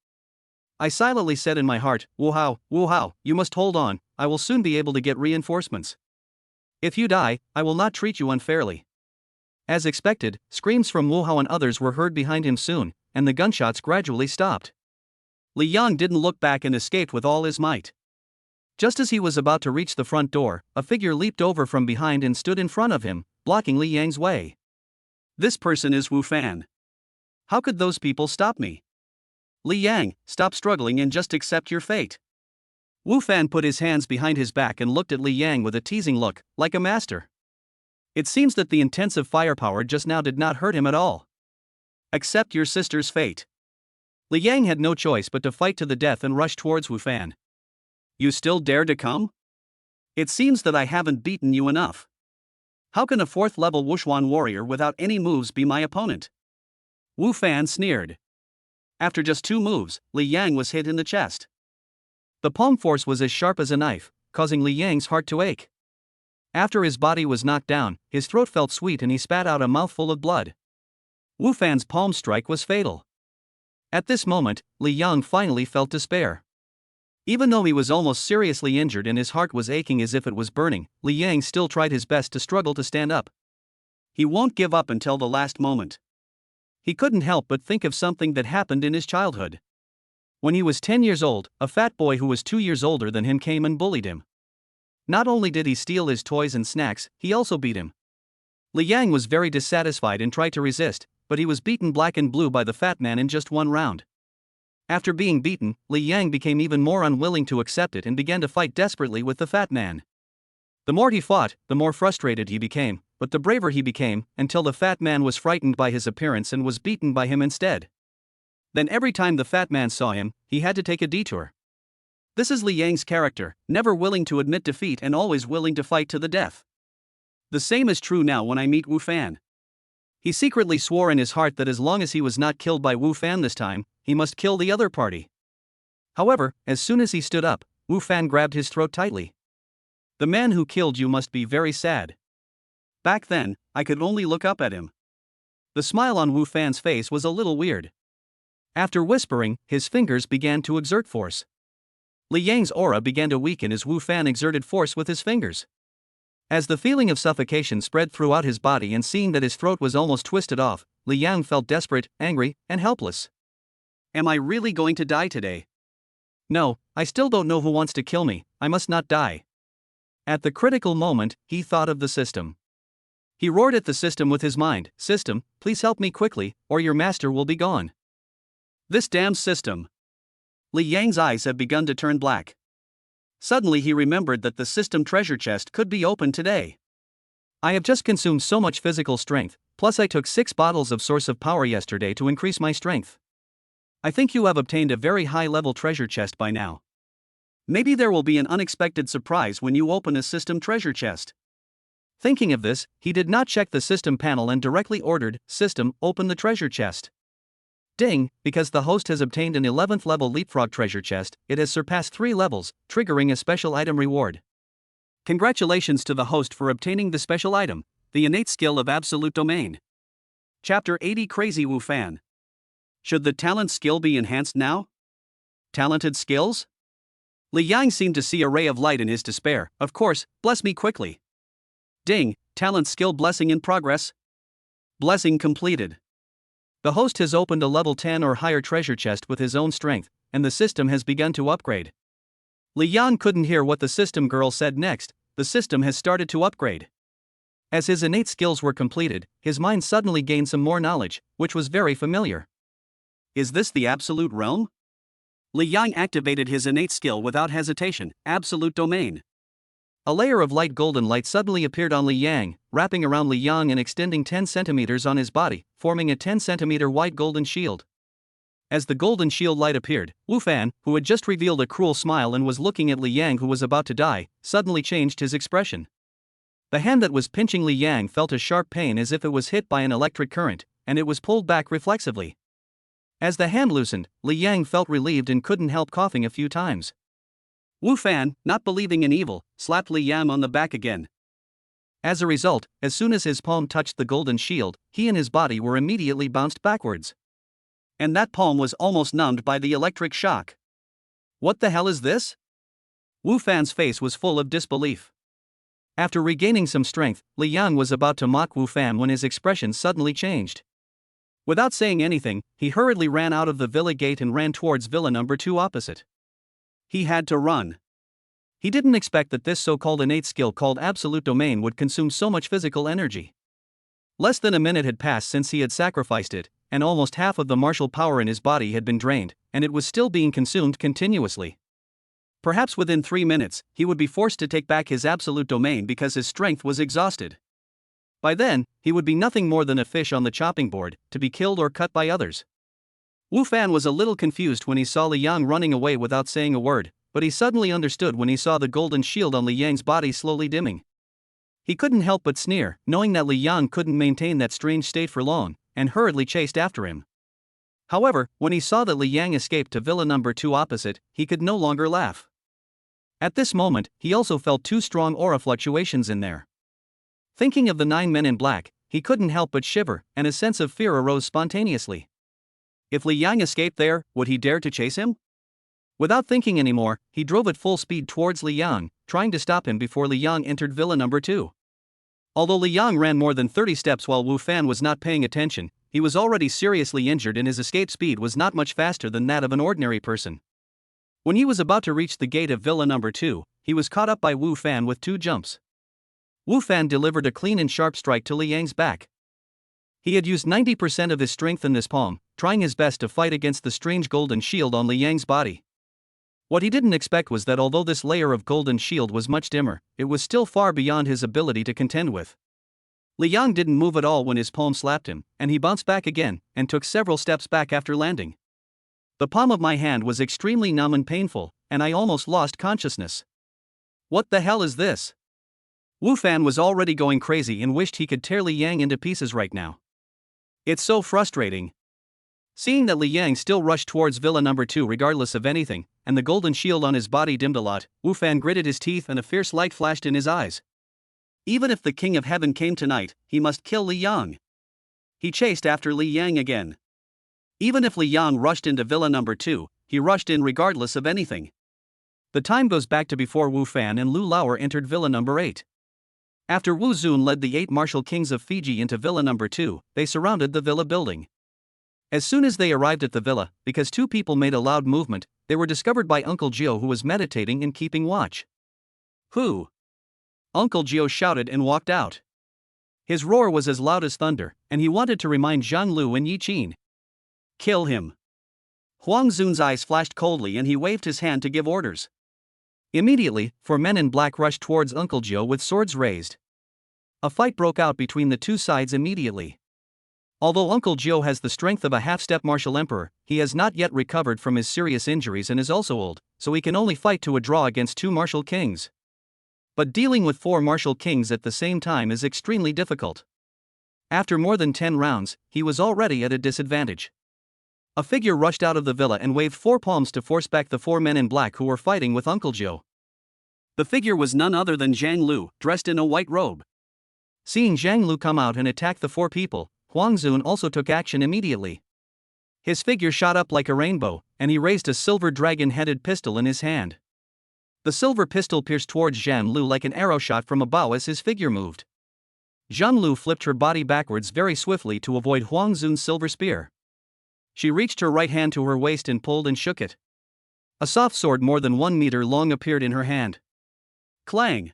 I silently said in my heart, Wu Hao, you must hold on, I will soon be able to get reinforcements. If you die, I will not treat you unfairly." As expected, screams from Wu Hao and others were heard behind him soon, and the gunshots gradually stopped. Li Yang didn't look back and escaped with all his might. Just as he was about to reach the front door, a figure leaped over from behind and stood in front of him, blocking Li Yang's way. "This person is Wu Fan. How could those people stop me? Li Yang, stop struggling and just accept your fate." Wu Fan put his hands behind his back and looked at Li Yang with a teasing look, like a master. It seems that the intensive firepower just now did not hurt him at all. "Accept your sister's fate." Li Yang had no choice but to fight to the death and rush towards Wu Fan. "You still dare to come? It seems that I haven't beaten you enough. How can a 4th level Wushuan warrior without any moves be my opponent?" Wu Fan sneered. After just 2 moves, Li Yang was hit in the chest. The palm force was as sharp as a knife, causing Li Yang's heart to ache. After his body was knocked down, his throat felt sweet and he spat out a mouthful of blood. Wu Fan's palm strike was fatal. At this moment, Li Yang finally felt despair. Even though he was almost seriously injured and his heart was aching as if it was burning, Li Yang still tried his best to struggle to stand up. He won't give up until the last moment. He couldn't help but think of something that happened in his childhood. When he was 10 years old, a fat boy who was 2 years older than him came and bullied him. Not only did he steal his toys and snacks, he also beat him. Li Yang was very dissatisfied and tried to resist, but he was beaten black and blue by the fat man in just 1 round. After being beaten, Li Yang became even more unwilling to accept it and began to fight desperately with the fat man. The more he fought, the more frustrated he became, but the braver he became, until the fat man was frightened by his appearance and was beaten by him instead. Then every time the fat man saw him, he had to take a detour. This is Li Yang's character, never willing to admit defeat and always willing to fight to the death. The same is true now when I meet Wu Fan. He secretly swore in his heart that as long as he was not killed by Wu Fan this time, he must kill the other party. However, as soon as he stood up, Wu Fan grabbed his throat tightly. "The man who killed you must be very sad. Back then, I could only look up at him. the smile on Wu Fan's face was a little weird. After whispering, his fingers began to exert force. Li Yang's aura began to weaken as Wu Fan exerted force with his fingers. As the feeling of suffocation spread throughout his body and seeing that his throat was almost twisted off, Li Yang felt desperate, angry, and helpless. Am I really going to die today? No, I still don't know who wants to kill me, I must not die. At the critical moment, he thought of the system. He roared at the system with his mind, "System, please help me quickly, or your master will be gone." This damn system. Li Yang's eyes had begun to turn black. Suddenly he remembered that the system treasure chest could be opened today. I have just consumed so much physical strength, plus I took 6 bottles of source of power yesterday to increase my strength. I think you have obtained a very high-level treasure chest by now. Maybe there will be an unexpected surprise when you open a system treasure chest. Thinking of this, he did not check the system panel and directly ordered, "System, open the treasure chest." Ding, because the host has obtained an 11th level leapfrog treasure chest, it has surpassed 3 levels, triggering a special item reward. Congratulations to the host for obtaining the special item, the innate skill of absolute domain. Chapter 80 Crazy Wu Fan. Should the talent skill be enhanced now? Talented skills? Li Yang seemed to see a ray of light in his despair. Of course, bless me quickly. Ding, talent skill blessing in progress. Blessing completed. The host has opened a level 10 or higher treasure chest with his own strength, and the system has begun to upgrade. Li Yang couldn't hear what the system girl said next. The system has started to upgrade. As his innate skills were completed, his mind suddenly gained some more knowledge, which was very familiar. Is this the absolute realm? Li Yang activated his innate skill without hesitation, absolute domain. A layer of light golden light suddenly appeared on Li Yang, wrapping around Li Yang and extending 10 centimeters on his body, forming a 10 centimeter wide golden shield. As the golden shield light appeared, Wu Fan, who had just revealed a cruel smile and was looking at Li Yang who was about to die, suddenly changed his expression. The hand that was pinching Li Yang felt a sharp pain as if it was hit by an electric current, and it was pulled back reflexively. As the hand loosened, Li Yang felt relieved and couldn't help coughing a few times. Wu Fan, not believing in evil, slapped Li Yang on the back again. As a result, as soon as his palm touched the golden shield, he and his body were immediately bounced backwards. And that palm was almost numbed by the electric shock. What the hell is this? Wu Fan's face was full of disbelief. After regaining some strength, Li Yang was about to mock Wu Fan when his expression suddenly changed. Without saying anything, he hurriedly ran out of the villa gate and ran towards villa number 2 opposite. He had to run. He didn't expect that this so-called innate skill called absolute domain would consume so much physical energy. Less than a minute had passed since he had sacrificed it, and almost half of the martial power in his body had been drained, and it was still being consumed continuously. Perhaps within 3 minutes, he would be forced to take back his absolute domain because his strength was exhausted. By then, he would be nothing more than a fish on the chopping board, to be killed or cut by others. Wu Fan was a little confused when he saw Li Yang running away without saying a word, but he suddenly understood when he saw the golden shield on Li Yang's body slowly dimming. He couldn't help but sneer, knowing that Li Yang couldn't maintain that strange state for long, and hurriedly chased after him. However, when he saw that Li Yang escaped to villa number 2 opposite, he could no longer laugh. At this moment, he also felt 2 strong aura fluctuations in there. Thinking of the 9 men in black, he couldn't help but shiver, and a sense of fear arose spontaneously. If Li Yang escaped there, would he dare to chase him? Without thinking anymore, he drove at full speed towards Li Yang, trying to stop him before Li Yang entered villa number 2. Although Li Yang ran more than 30 steps while Wu Fan was not paying attention, he was already seriously injured and his escape speed was not much faster than that of an ordinary person. When he was about to reach the gate of villa number 2, he was caught up by Wu Fan with 2 jumps. Wu Fan delivered a clean and sharp strike to Li Yang's back. He had used 90% of his strength in this palm, trying his best to fight against the strange golden shield on Li Yang's body. What he didn't expect was that although this layer of golden shield was much dimmer, it was still far beyond his ability to contend with. Li Yang didn't move at all when his palm slapped him, and he bounced back again, and took several steps back after landing. The palm of my hand was extremely numb and painful, and I almost lost consciousness. What the hell is this? Wu Fan was already going crazy and wished he could tear Li Yang into pieces right now. It's so frustrating. Seeing that Li Yang still rushed towards villa number 2 regardless of anything, and the golden shield on his body dimmed a lot, Wu Fan gritted his teeth and a fierce light flashed in his eyes. Even if the King of Heaven came tonight, he must kill Li Yang. He chased after Li Yang again. Even if Li Yang rushed into Villa number 2, he rushed in regardless of anything. The time goes back to before Wu Fan and Lu Lauer entered Villa number 8. After Wu Zun led the 8 martial kings of Fiji into Villa number 2, they surrounded the villa building. As soon as they arrived at the villa, because 2 people made a loud movement, they were discovered by Uncle Xiao, who was meditating and keeping watch. "Who?" Uncle Xiao shouted and walked out. His roar was as loud as thunder, and he wanted to remind Zhang Lu and Yi Qin. "Kill him." Huang Zun's eyes flashed coldly and he waved his hand to give orders. Immediately, 4 men in black rushed towards Uncle Xiao with swords raised. A fight broke out between the 2 sides immediately. Although Uncle Xiao has the strength of a half-step martial emperor, he has not yet recovered from his serious injuries and is also old, so he can only fight to a draw against 2 martial kings. But dealing with 4 martial kings at the same time is extremely difficult. After more than 10 rounds, he was already at a disadvantage. A figure rushed out of the villa and waved 4 palms to force back the 4 men in black who were fighting with Uncle Xiao. The figure was none other than Zhang Lu, dressed in a white robe. Seeing Zhang Lu come out and attack the 4 people, Huang Zun also took action immediately. His figure shot up like a rainbow, and he raised a silver dragon-headed pistol in his hand. The silver pistol pierced towards Zhang Lu like an arrow shot from a bow as his figure moved. Zhang Lu flipped her body backwards very swiftly to avoid Huang Zun's silver spear. She reached her right hand to her waist and pulled and shook it. A soft sword more than 1 meter long appeared in her hand. Clang!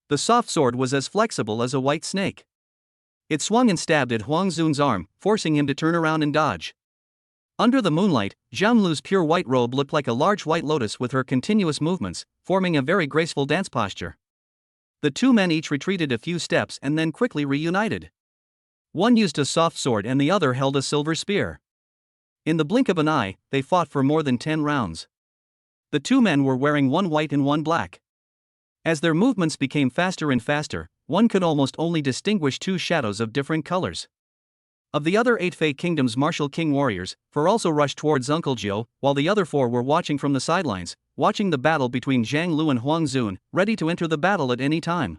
The soft sword was as flexible as a white snake. It swung and stabbed at Huang Zun's arm, forcing him to turn around and dodge. Under the moonlight, Zhang Lu's pure white robe looked like a large white lotus with her continuous movements, forming a very graceful dance posture. The 2 men each retreated a few steps and then quickly reunited. One used a soft sword and the other held a silver spear. In the blink of an eye, they fought for more than 10 rounds. The 2 men were wearing one white and one black. As their movements became faster and faster, one could almost only distinguish 2 shadows of different colors. Of the other 8 Fey Kingdom's martial king warriors, 4 also rushed towards Uncle Xiao, while the other 4 were watching from the sidelines, watching the battle between Zhang Lu and Huang Zun, ready to enter the battle at any time.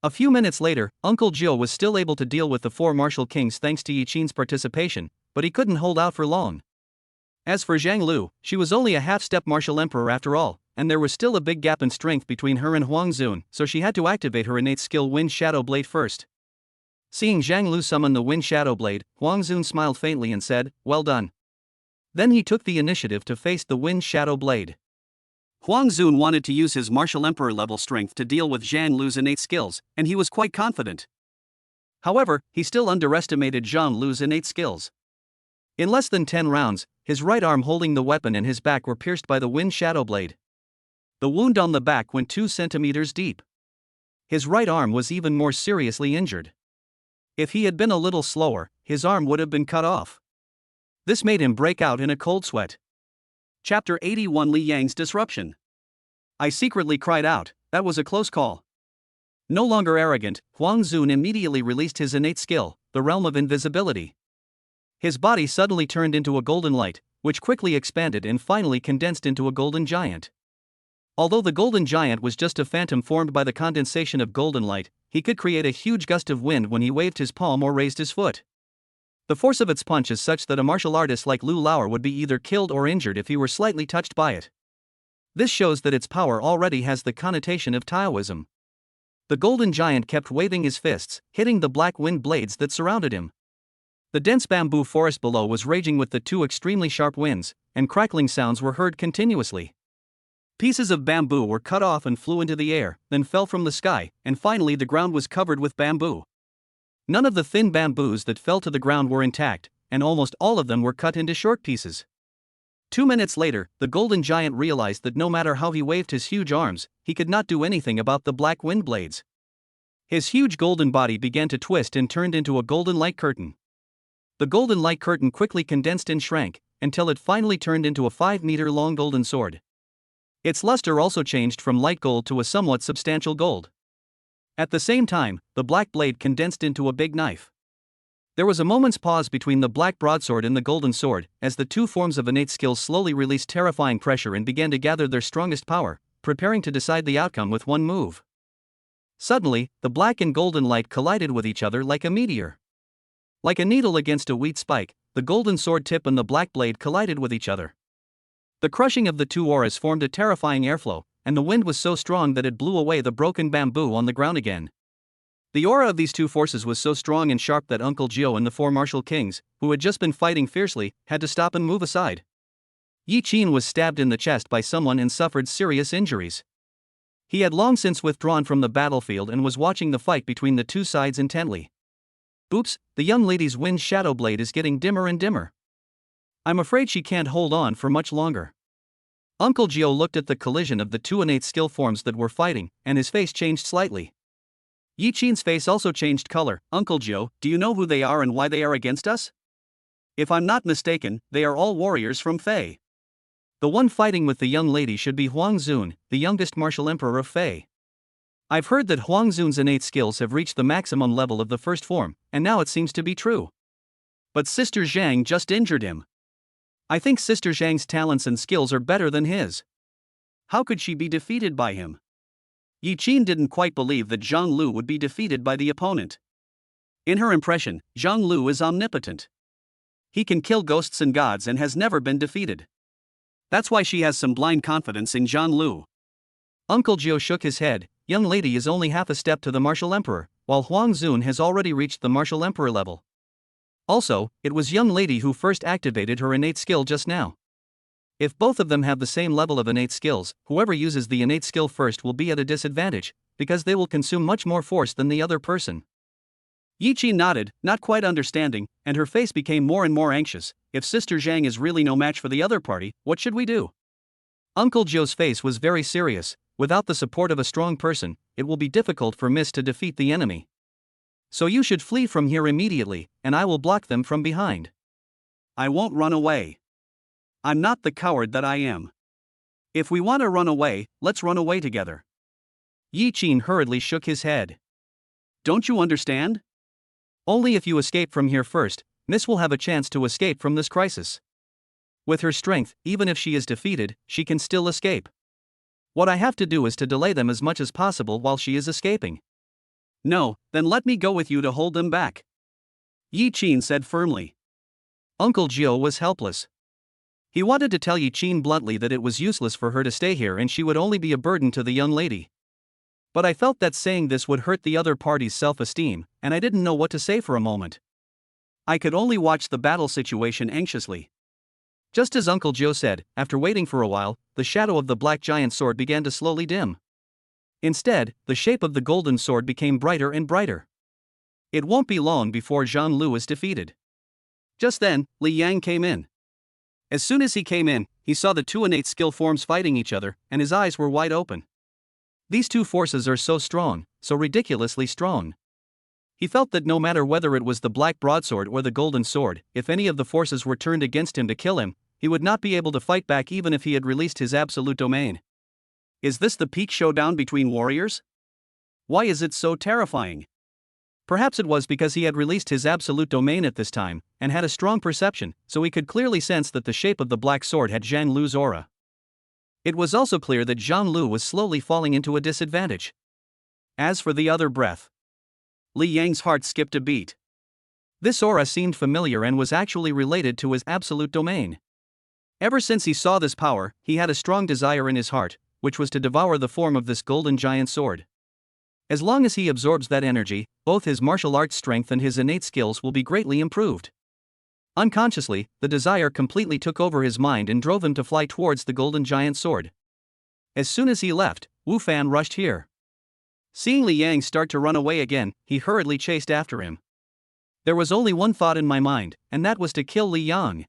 A few minutes later, Uncle Xiao was still able to deal with the 4 martial kings thanks to Yi Qin's participation, but he couldn't hold out for long. As for Zhang Lu, she was only a half-step martial emperor after all, and there was still a big gap in strength between her and Huang Zun, so she had to activate her innate skill Wind Shadow Blade first. Seeing Zhang Lu summon the Wind Shadow Blade, Huang Zun smiled faintly and said, "Well done." Then he took the initiative to face the Wind Shadow Blade. Huang Zun wanted to use his martial emperor level strength to deal with Zhang Lu's innate skills, and he was quite confident. However, he still underestimated Zhang Lu's innate skills. In less than 10 rounds, his right arm holding the weapon and his back were pierced by the Wind Shadow Blade. The wound on the back went 2 centimeters deep. His right arm was even more seriously injured. If he had been a little slower, his arm would have been cut off. This made him break out in a cold sweat. Chapter 81 Li Yang's Disruption. I secretly cried out, that was a close call. No longer arrogant, Huang Zun immediately released his innate skill, the realm of invisibility. His body suddenly turned into a golden light, which quickly expanded and finally condensed into a golden giant. Although the golden giant was just a phantom formed by the condensation of golden light, he could create a huge gust of wind when he waved his palm or raised his foot. The force of its punch is such that a martial artist like Lu Lauer would be either killed or injured if he were slightly touched by it. This shows that its power already has the connotation of Taoism. The golden giant kept waving his fists, hitting the black wind blades that surrounded him. The dense bamboo forest below was raging with the 2 extremely sharp winds, and crackling sounds were heard continuously. Pieces of bamboo were cut off and flew into the air, then fell from the sky, and finally the ground was covered with bamboo. None of the thin bamboos that fell to the ground were intact, and almost all of them were cut into short pieces. 2 minutes later, the golden giant realized that no matter how he waved his huge arms, he could not do anything about the black wind blades. His huge golden body began to twist and turned into a golden light curtain. The golden light curtain quickly condensed and shrank, until it finally turned into a 5-meter-long golden sword. Its luster also changed from light gold to a somewhat substantial gold. At the same time, the black blade condensed into a big knife. There was a moment's pause between the black broadsword and the golden sword, as the 2 forms of innate skill slowly released terrifying pressure and began to gather their strongest power, preparing to decide the outcome with one move. Suddenly, the black and golden light collided with each other like a meteor. Like a needle against a wheat spike, the golden sword tip and the black blade collided with each other. The crushing of the two auras formed a terrifying airflow, and the wind was so strong that it blew away the broken bamboo on the ground again. The aura of these two forces was so strong and sharp that Uncle Xiao and the four martial kings, who had just been fighting fiercely, had to stop and move aside. Yi Qin was stabbed in the chest by someone and suffered serious injuries. He had long since withdrawn from the battlefield and was watching the fight between the two sides intently. Oops, the young lady's wind shadow blade is getting dimmer and dimmer. I'm afraid she can't hold on for much longer. Uncle Xiao looked at the collision of the two innate skill forms that were fighting, and his face changed slightly. Yi Qin's face also changed color. Uncle Xiao, do you know who they are and why they are against us? If I'm not mistaken, they are all warriors from Fei. The one fighting with the young lady should be Huang Zun, the youngest martial emperor of Fei. I've heard that Huang Zun's innate skills have reached the maximum level of the first form, and now it seems to be true. But Sister Zhang just injured him. I think Sister Zhang's talents and skills are better than his. How could she be defeated by him? Yi Qin didn't quite believe that Zhang Lu would be defeated by the opponent. In her impression, Zhang Lu is omnipotent. He can kill ghosts and gods and has never been defeated. That's why she has some blind confidence in Zhang Lu. Uncle Xiao shook his head. Young lady is only half a step to the martial emperor, while Huang Zun has already reached the martial emperor level. Also, it was young lady who first activated her innate skill just now. If both of them have the same level of innate skills, whoever uses the innate skill first will be at a disadvantage, because they will consume much more force than the other person. Yi Qin nodded, not quite understanding, and her face became more and more anxious. If Sister Zhang is really no match for the other party, what should we do? Uncle Xiao's face was very serious. Without the support of a strong person, it will be difficult for Miss to defeat the enemy. So you should flee from here immediately, and I will block them from behind. I won't run away. I'm not the coward that I am. If we want to run away, let's run away together. Yi Qin hurriedly shook his head. Don't you understand? Only if you escape from here first, Miss will have a chance to escape from this crisis. With her strength, even if she is defeated, she can still escape. What I have to do is to delay them as much as possible while she is escaping. No, then let me go with you to hold them back. Yi Qin said firmly. Uncle Xiao was helpless. He wanted to tell Yi Qin bluntly that it was useless for her to stay here and she would only be a burden to the young lady. But I felt that saying this would hurt the other party's self-esteem, and I didn't know what to say for a moment. I could only watch the battle situation anxiously. Just as Uncle Xiao said, after waiting for a while, the shadow of the black giant sword began to slowly dim. Instead, the shape of the golden sword became brighter and brighter. It won't be long before Zhang Lu is defeated. Just then, Li Yang came in. As soon as he came in, he saw the two innate skill forms fighting each other, and his eyes were wide open. These two forces are so strong, so ridiculously strong. He felt that no matter whether it was the black broadsword or the golden sword, if any of the forces were turned against him to kill him, he would not be able to fight back even if he had released his absolute domain. Is this the peak showdown between warriors? Why is it so terrifying? Perhaps it was because he had released his absolute domain at this time, and had a strong perception, so he could clearly sense that the shape of the black sword had Zhang Lu's aura. It was also clear that Zhang Lu was slowly falling into a disadvantage. As for the other breath, Li Yang's heart skipped a beat. This aura seemed familiar and was actually related to his absolute domain. Ever since he saw this power, he had a strong desire in his heart, which was to devour the form of this golden giant sword. As long as he absorbs that energy, both his martial arts strength and his innate skills will be greatly improved. Unconsciously, the desire completely took over his mind and drove him to fly towards the golden giant sword. As soon as he left, Wu Fan rushed here. Seeing Li Yang start to run away again, he hurriedly chased after him. There was only one thought in my mind, and that was to kill Li Yang.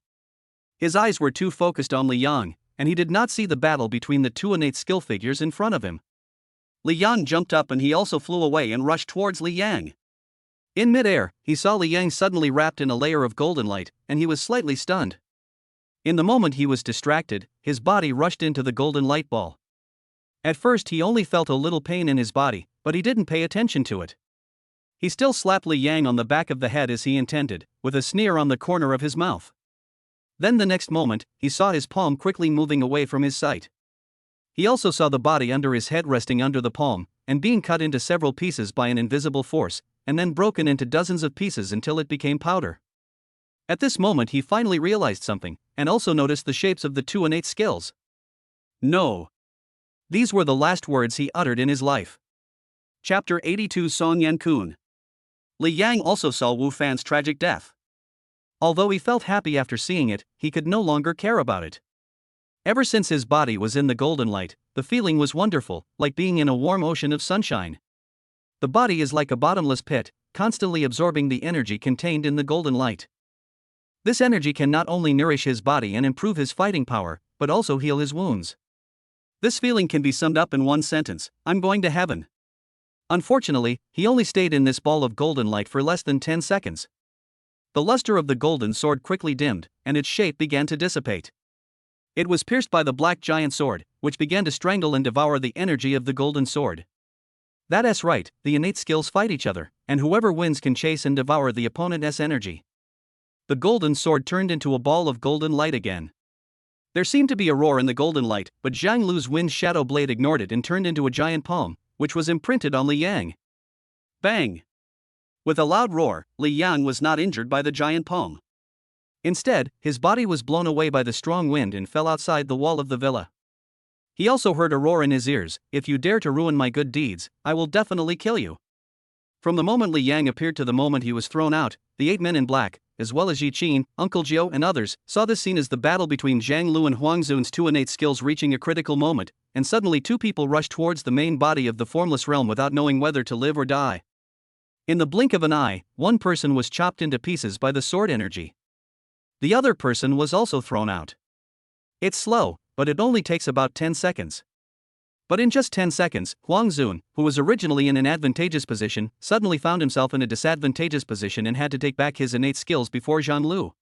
His eyes were too focused on Li Yang, and he did not see the battle between the two innate skill figures in front of him. Li Yang jumped up and he also flew away and rushed towards Li Yang. In midair, he saw Li Yang suddenly wrapped in a layer of golden light, and he was slightly stunned. In the moment he was distracted, his body rushed into the golden light ball. At first he only felt a little pain in his body, but he didn't pay attention to it. He still slapped Li Yang on the back of the head as he intended, with a sneer on the corner of his mouth. Then the next moment, he saw his palm quickly moving away from his sight. He also saw the body under his head resting under the palm, and being cut into several pieces by an invisible force, and then broken into dozens of pieces until it became powder. At this moment he finally realized something, and also noticed the shapes of the two innate skills. No. These were the last words he uttered in his life. Chapter 82 Song Yankun. Li Yang also saw Wu Fan's tragic death. Although he felt happy after seeing it, he could no longer care about it. Ever since his body was in the golden light, the feeling was wonderful, like being in a warm ocean of sunshine. The body is like a bottomless pit, constantly absorbing the energy contained in the golden light. This energy can not only nourish his body and improve his fighting power, but also heal his wounds. This feeling can be summed up in one sentence: I'm going to heaven. Unfortunately, he only stayed in this ball of golden light for less than 10 seconds. The luster of the golden sword quickly dimmed, and its shape began to dissipate. It was pierced by the black giant sword, which began to strangle and devour the energy of the golden sword. That's right, the innate skills fight each other, and whoever wins can chase and devour the opponent's energy. The golden sword turned into a ball of golden light again. There seemed to be a roar in the golden light, but Zhang Lu's wind shadow blade ignored it and turned into a giant palm, which was imprinted on Li Yang. Bang! With a loud roar, Li Yang was not injured by the giant palm. Instead, his body was blown away by the strong wind and fell outside the wall of the villa. He also heard a roar in his ears: if you dare to ruin my good deeds, I will definitely kill you. From the moment Li Yang appeared to the moment he was thrown out, the 8 men in black, as well as Yi Qin, Uncle Xiao and others, saw this scene as the battle between Zhang Lu and Huang Zun's two innate skills reaching a critical moment, and suddenly two people rushed towards the main body of the formless realm without knowing whether to live or die. In the blink of an eye, one person was chopped into pieces by the sword energy. The other person was also thrown out. It's slow, but it only takes about 10 seconds. But in just 10 seconds, Huang Zun, who was originally in an advantageous position, suddenly found himself in a disadvantageous position and had to take back his innate skills before Zhang Lu.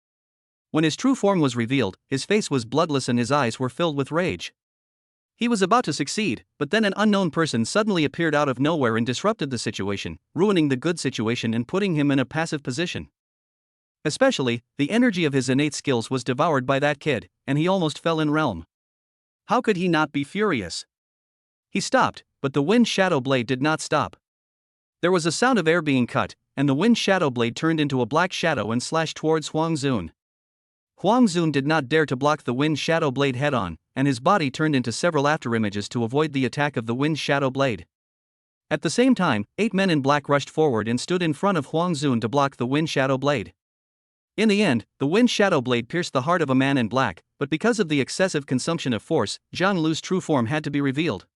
When his true form was revealed, his face was bloodless and his eyes were filled with rage. He was about to succeed, but then an unknown person suddenly appeared out of nowhere and disrupted the situation, ruining the good situation and putting him in a passive position. Especially, the energy of his innate skills was devoured by that kid, and he almost fell in realm. How could he not be furious? He stopped, but the wind shadow blade did not stop. There was a sound of air being cut, and the wind shadow blade turned into a black shadow and slashed towards Huang Zun. Huang Zun did not dare to block the wind shadow blade head-on, and his body turned into several afterimages to avoid the attack of the wind shadow blade. At the same time, 8 men in black rushed forward and stood in front of Huang Zun to block the wind shadow blade. In the end, the wind shadow blade pierced the heart of a man in black, but because of the excessive consumption of force, Zhang Lu's true form had to be revealed.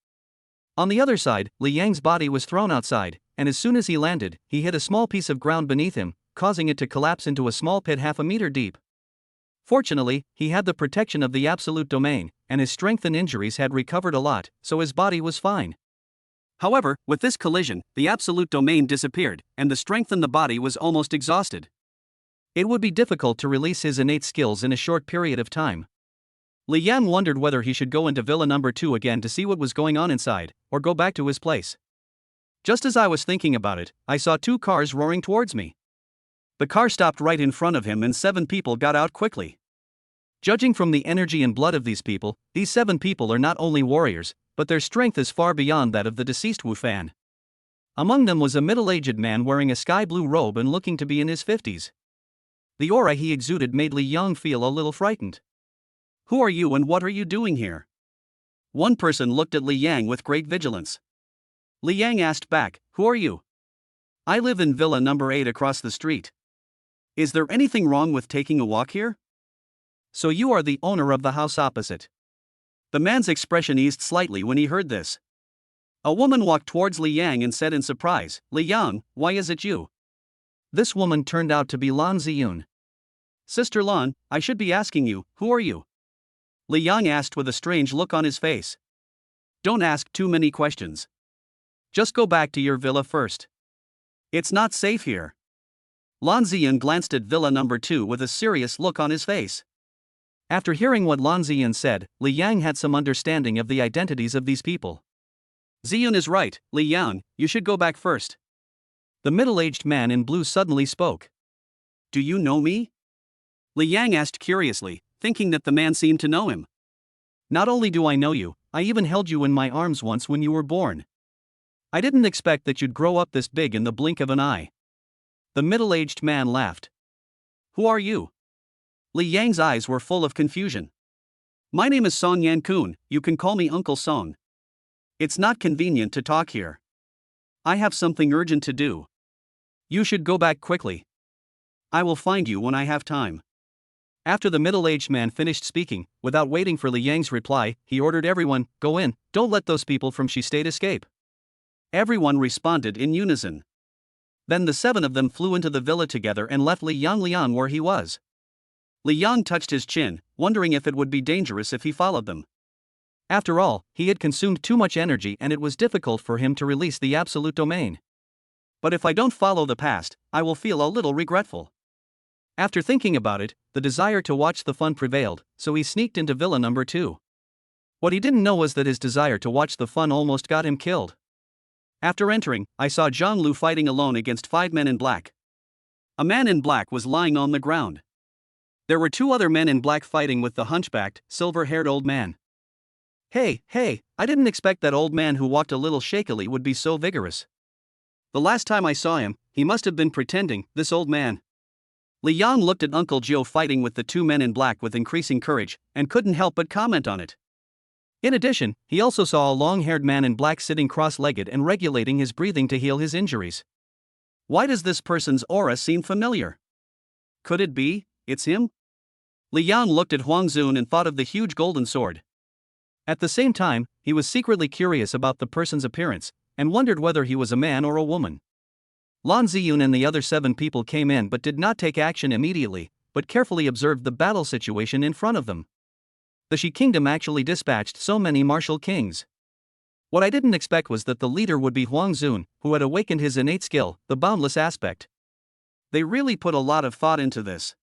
On the other side, Li Yang's body was thrown outside, and as soon as he landed, he hit a small piece of ground beneath him, causing it to collapse into a small pit half a meter deep. Fortunately, he had the protection of the absolute domain, and his strength and injuries had recovered a lot, so his body was fine. However, with this collision, the absolute domain disappeared, and the strength in the body was almost exhausted. It would be difficult to release his innate skills in a short period of time. Li Yang wondered whether he should go into Villa number 2 again to see what was going on inside, or go back to his place. Just as I was thinking about it, I saw 2 cars roaring towards me. The car stopped right in front of him and 7 people got out quickly. Judging from the energy and blood of these 7 people are not only warriors, but their strength is far beyond that of the deceased Wu Fan. Among them was a middle-aged man wearing a sky-blue robe and looking to be in his 50s. The aura he exuded made Li Yang feel a little frightened. Who are you and what are you doing here? One person looked at Li Yang with great vigilance. Li Yang asked back, who are you? I live in Villa number 8 across the street. Is there anything wrong with taking a walk here? So you are the owner of the house opposite. The man's expression eased slightly when he heard this. A woman walked towards Li Yang and said in surprise, Li Yang, why is it you? This woman turned out to be Lan Ziyun. Sister Lan, I should be asking you, who are you? Li Yang asked with a strange look on his face. Don't ask too many questions. Just go back to your villa first. It's not safe here. Lan Ziyun glanced at Villa number 2 with a serious look on his face. After hearing what Lan Ziyun said, Li Yang had some understanding of the identities of these people. Ziyun is right, Li Yang, you should go back first. The middle-aged man in blue suddenly spoke. Do you know me? Li Yang asked curiously, thinking that the man seemed to know him. Not only do I know you, I even held you in my arms once when you were born. I didn't expect that you'd grow up this big in the blink of an eye. The middle-aged man laughed. Who are you? Li Yang's eyes were full of confusion. My name is Song Yankun, you can call me Uncle Song. It's not convenient to talk here. I have something urgent to do. You should go back quickly. I will find you when I have time. After the middle-aged man finished speaking, without waiting for Li Yang's reply, he ordered everyone, go in, don't let those people from Shi State escape. Everyone responded in unison. Then the 7 of them flew into the villa together and left Li Yang where he was. Li Yang touched his chin, wondering if it would be dangerous if he followed them. After all, he had consumed too much energy and it was difficult for him to release the absolute domain. But if I don't follow the past, I will feel a little regretful. After thinking about it, the desire to watch the fun prevailed, so he sneaked into villa number 2. What he didn't know was that his desire to watch the fun almost got him killed. After entering, I saw Zhang Lu fighting alone against 5 men in black. A man in black was lying on the ground. There were 2 other men in black fighting with the hunchbacked, silver-haired old man. Hey, I didn't expect that old man who walked a little shakily would be so vigorous. The last time I saw him, he must have been pretending, this old man. Li Yang looked at Uncle Jiu fighting with the 2 men in black with increasing courage, and couldn't help but comment on it. In addition, he also saw a long-haired man in black sitting cross-legged and regulating his breathing to heal his injuries. Why does this person's aura seem familiar? Could it be, it's him? Li Yang looked at Huang Zun and thought of the huge golden sword. At the same time, he was secretly curious about the person's appearance, and wondered whether he was a man or a woman. Lan Ziyun and the other 7 people came in but did not take action immediately, but carefully observed the battle situation in front of them. The Shi kingdom actually dispatched so many martial kings. What I didn't expect was that the leader would be Huang Zun, who had awakened his innate skill, the boundless aspect. They really put a lot of thought into this.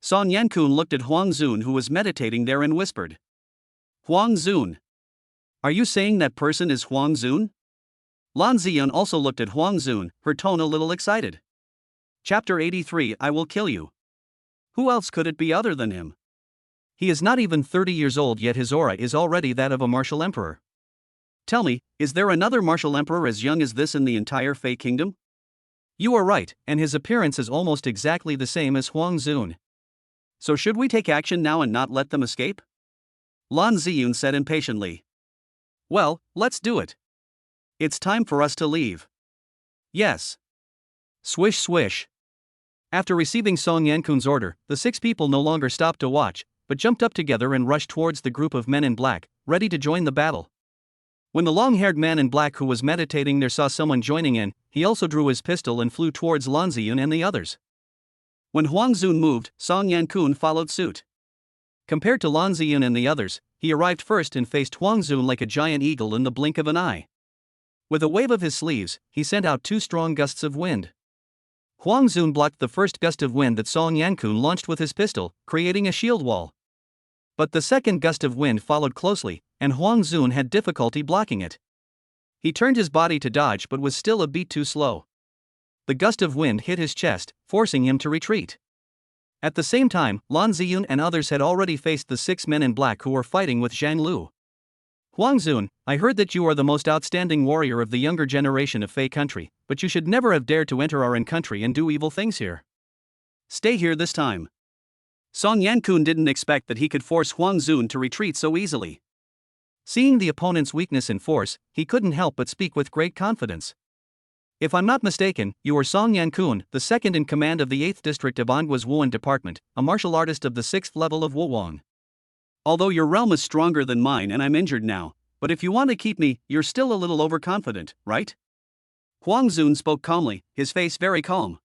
Song Yankun looked at Huang Zun who was meditating there and whispered. Huang Zun. Are you saying that person is Huang Zun? Lan Ziyun also looked at Huang Zun, her tone a little excited. Chapter 83 I will kill you. Who else could it be other than him? He is not even 30 years old yet his aura is already that of a martial emperor. Tell me, is there another martial emperor as young as this in the entire Fei kingdom? You are right, and his appearance is almost exactly the same as Huang Zun. So should we take action now and not let them escape? Lan Ziyun said impatiently. Well, let's do it. It's time for us to leave. Yes. Swish swish. After receiving Song Yankun's order, the 6 people no longer stopped to watch, but jumped up together and rushed towards the group of men in black, ready to join the battle. When the long-haired man in black who was meditating there saw someone joining in, he also drew his pistol and flew towards Lan Ziyun and the others. When Huang Zun moved, Song Yankun followed suit. Compared to Lan Ziyun and the others, he arrived first and faced Huang Zun like a giant eagle in the blink of an eye. With a wave of his sleeves, he sent out 2 strong gusts of wind. Huang Zun blocked the first gust of wind that Song Yankun launched with his pistol, creating a shield wall. But the second gust of wind followed closely, and Huang Zun had difficulty blocking it. He turned his body to dodge but was still a beat too slow. The gust of wind hit his chest, forcing him to retreat. At the same time, Lan Ziyun and others had already faced the 6 men in black who were fighting with Zhang Lu. Huang Zun, I heard that you are the most outstanding warrior of the younger generation of Fei country, but you should never have dared to enter our own country and do evil things here. Stay here this time. Song Yankun didn't expect that he could force Huang Zun to retreat so easily. Seeing the opponent's weakness in force, he couldn't help but speak with great confidence. If I'm not mistaken, you are Song Yankun, the 2nd in command of the 8th district of Angua's Wuan department, a martial artist of the 6th level of Wuwang. Although your realm is stronger than mine and I'm injured now, but if you want to keep me, you're still a little overconfident, right? Huang Zun spoke calmly, his face very calm.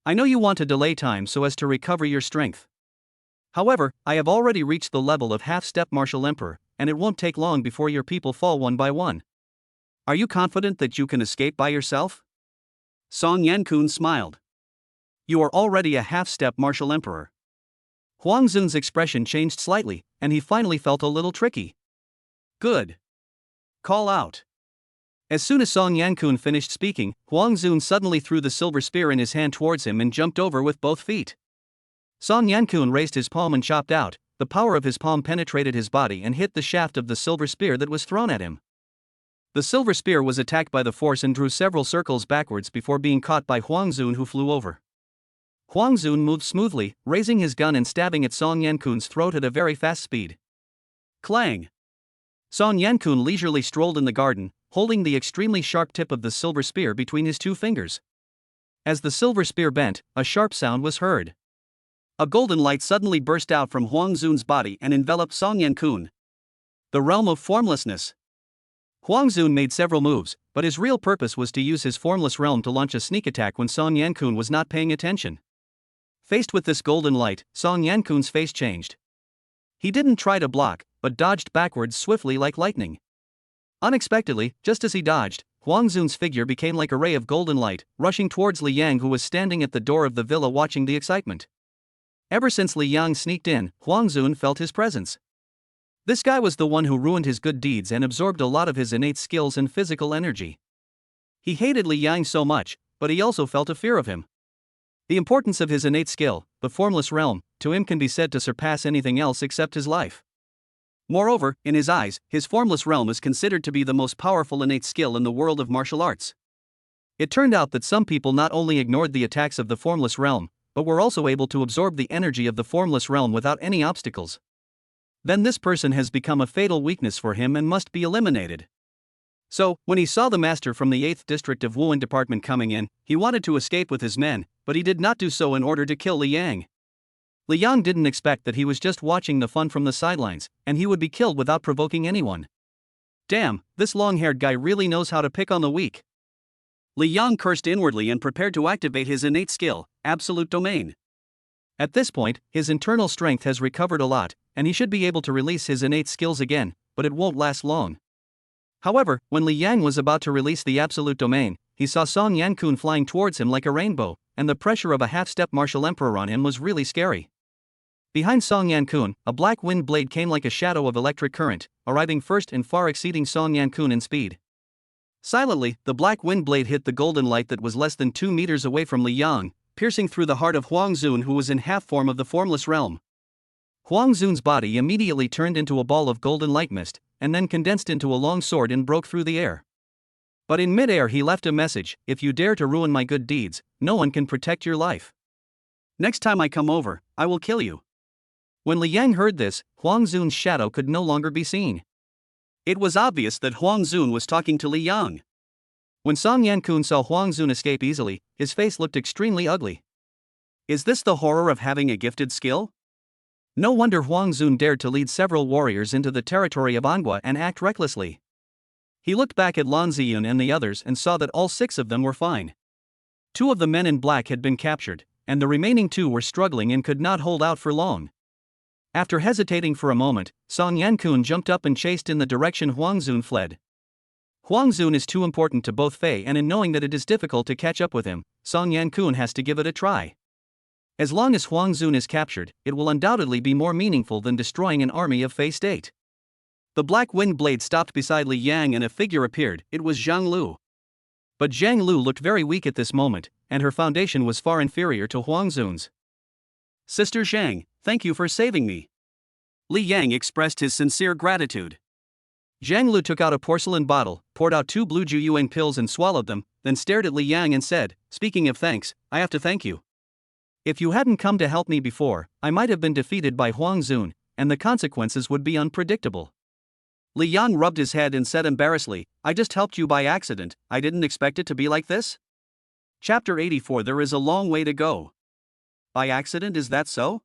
I know you want to delay time so as to recover your strength. However, I have already reached the level of half-step martial emperor, and it won't take long before your people fall one by one. Are you confident that you can escape by yourself? Song Yankun smiled. You are already a half-step martial emperor. Huang Zun's expression changed slightly, and he finally felt a little tricky. Good. Call out. As soon as Song Yankun finished speaking, Huang Zun suddenly threw the silver spear in his hand towards him and jumped over with both feet. Song Yankun raised his palm and chopped out. The power of his palm penetrated his body and hit the shaft of the silver spear that was thrown at him. The silver spear was attacked by the force and drew several circles backwards before being caught by Huang Zun, who flew over. Huang Zun moved smoothly, raising his gun and stabbing at Song Yankun's throat at a very fast speed. Clang! Song Yankun leisurely strolled in the garden, holding the extremely sharp tip of the silver spear between his two fingers. As the silver spear bent, a sharp sound was heard. A golden light suddenly burst out from Huang Zun's body and enveloped Song Yankun. The realm of formlessness. Huang Zun made several moves, but his real purpose was to use his formless realm to launch a sneak attack when Song Yankun was not paying attention. Faced with this golden light, Song Yankun's face changed. He didn't try to block, but dodged backwards swiftly like lightning. Unexpectedly, just as he dodged, Huang Zun's figure became like a ray of golden light, rushing towards Li Yang, who was standing at the door of the villa watching the excitement. Ever since Li Yang sneaked in, Huang Zun felt his presence. This guy was the one who ruined his good deeds and absorbed a lot of his innate skills and physical energy. He hated Li Yang so much, but he also felt a fear of him. The importance of his innate skill, the formless realm, to him can be said to surpass anything else except his life. Moreover, in his eyes, his formless realm is considered to be the most powerful innate skill in the world of martial arts. It turned out that some people not only ignored the attacks of the formless realm, but were also able to absorb the energy of the formless realm without any obstacles. Then this person has become a fatal weakness for him and must be eliminated. So, when he saw the master from the 8th district of Wuhan department coming in, he wanted to escape with his men, but he did not do so in order to kill Li Yang. Li Yang didn't expect that he was just watching the fun from the sidelines, and he would be killed without provoking anyone. Damn, this long-haired guy really knows how to pick on the weak. Li Yang cursed inwardly and prepared to activate his innate skill, Absolute Domain. At this point, his internal strength has recovered a lot, and he should be able to release his innate skills again, but it won't last long. However, when Li Yang was about to release the Absolute Domain, he saw Song Yankun flying towards him like a rainbow, and the pressure of a half-step martial emperor on him was really scary. Behind Song Yankun, a black wind blade came like a shadow of electric current, arriving first and far exceeding Song Yankun in speed. Silently, the black wind blade hit the golden light that was less than 2 meters away from Li Yang, piercing through the heart of Huang Zun, who was in half form of the formless realm. Huang Zun's body immediately turned into a ball of golden light mist, and then condensed into a long sword and broke through the air. But in mid-air he left a message: if you dare to ruin my good deeds, no one can protect your life. Next time I come over, I will kill you. When Li Yang heard this, Huang Zun's shadow could no longer be seen. It was obvious that Huang Zun was talking to Li Yang. When Song Yankun saw Huang Zun escape easily, his face looked extremely ugly. Is this the horror of having a gifted skill? No wonder Huang Zun dared to lead several warriors into the territory of Angua and act recklessly. He looked back at Lan Ziyun and the others and saw that all 6 of them were fine. 2 of the men in black had been captured, and the remaining 2 were struggling and could not hold out for long. After hesitating for a moment, Song Yankun jumped up and chased in the direction Huang Zun fled. Huang Zun is too important to both Fei, and in knowing that it is difficult to catch up with him, Song Yankun has to give it a try. As long as Huang Zun is captured, it will undoubtedly be more meaningful than destroying an army of Fei state. The black wind blade stopped beside Li Yang and a figure appeared. It was Zhang Lu. But Zhang Lu looked very weak at this moment, and her foundation was far inferior to Huang Zun's. Sister Zhang, thank you for saving me. Li Yang expressed his sincere gratitude. Zhang Lu took out a porcelain bottle, poured out 2 blue Juyuan pills and swallowed them, then stared at Li Yang and said, speaking of thanks, I have to thank you. If you hadn't come to help me before, I might have been defeated by Huang Zun, and the consequences would be unpredictable. Li Yang rubbed his head and said embarrassedly, I just helped you by accident, I didn't expect it to be like this. Chapter 84. There is a long way to go. By accident, is that so?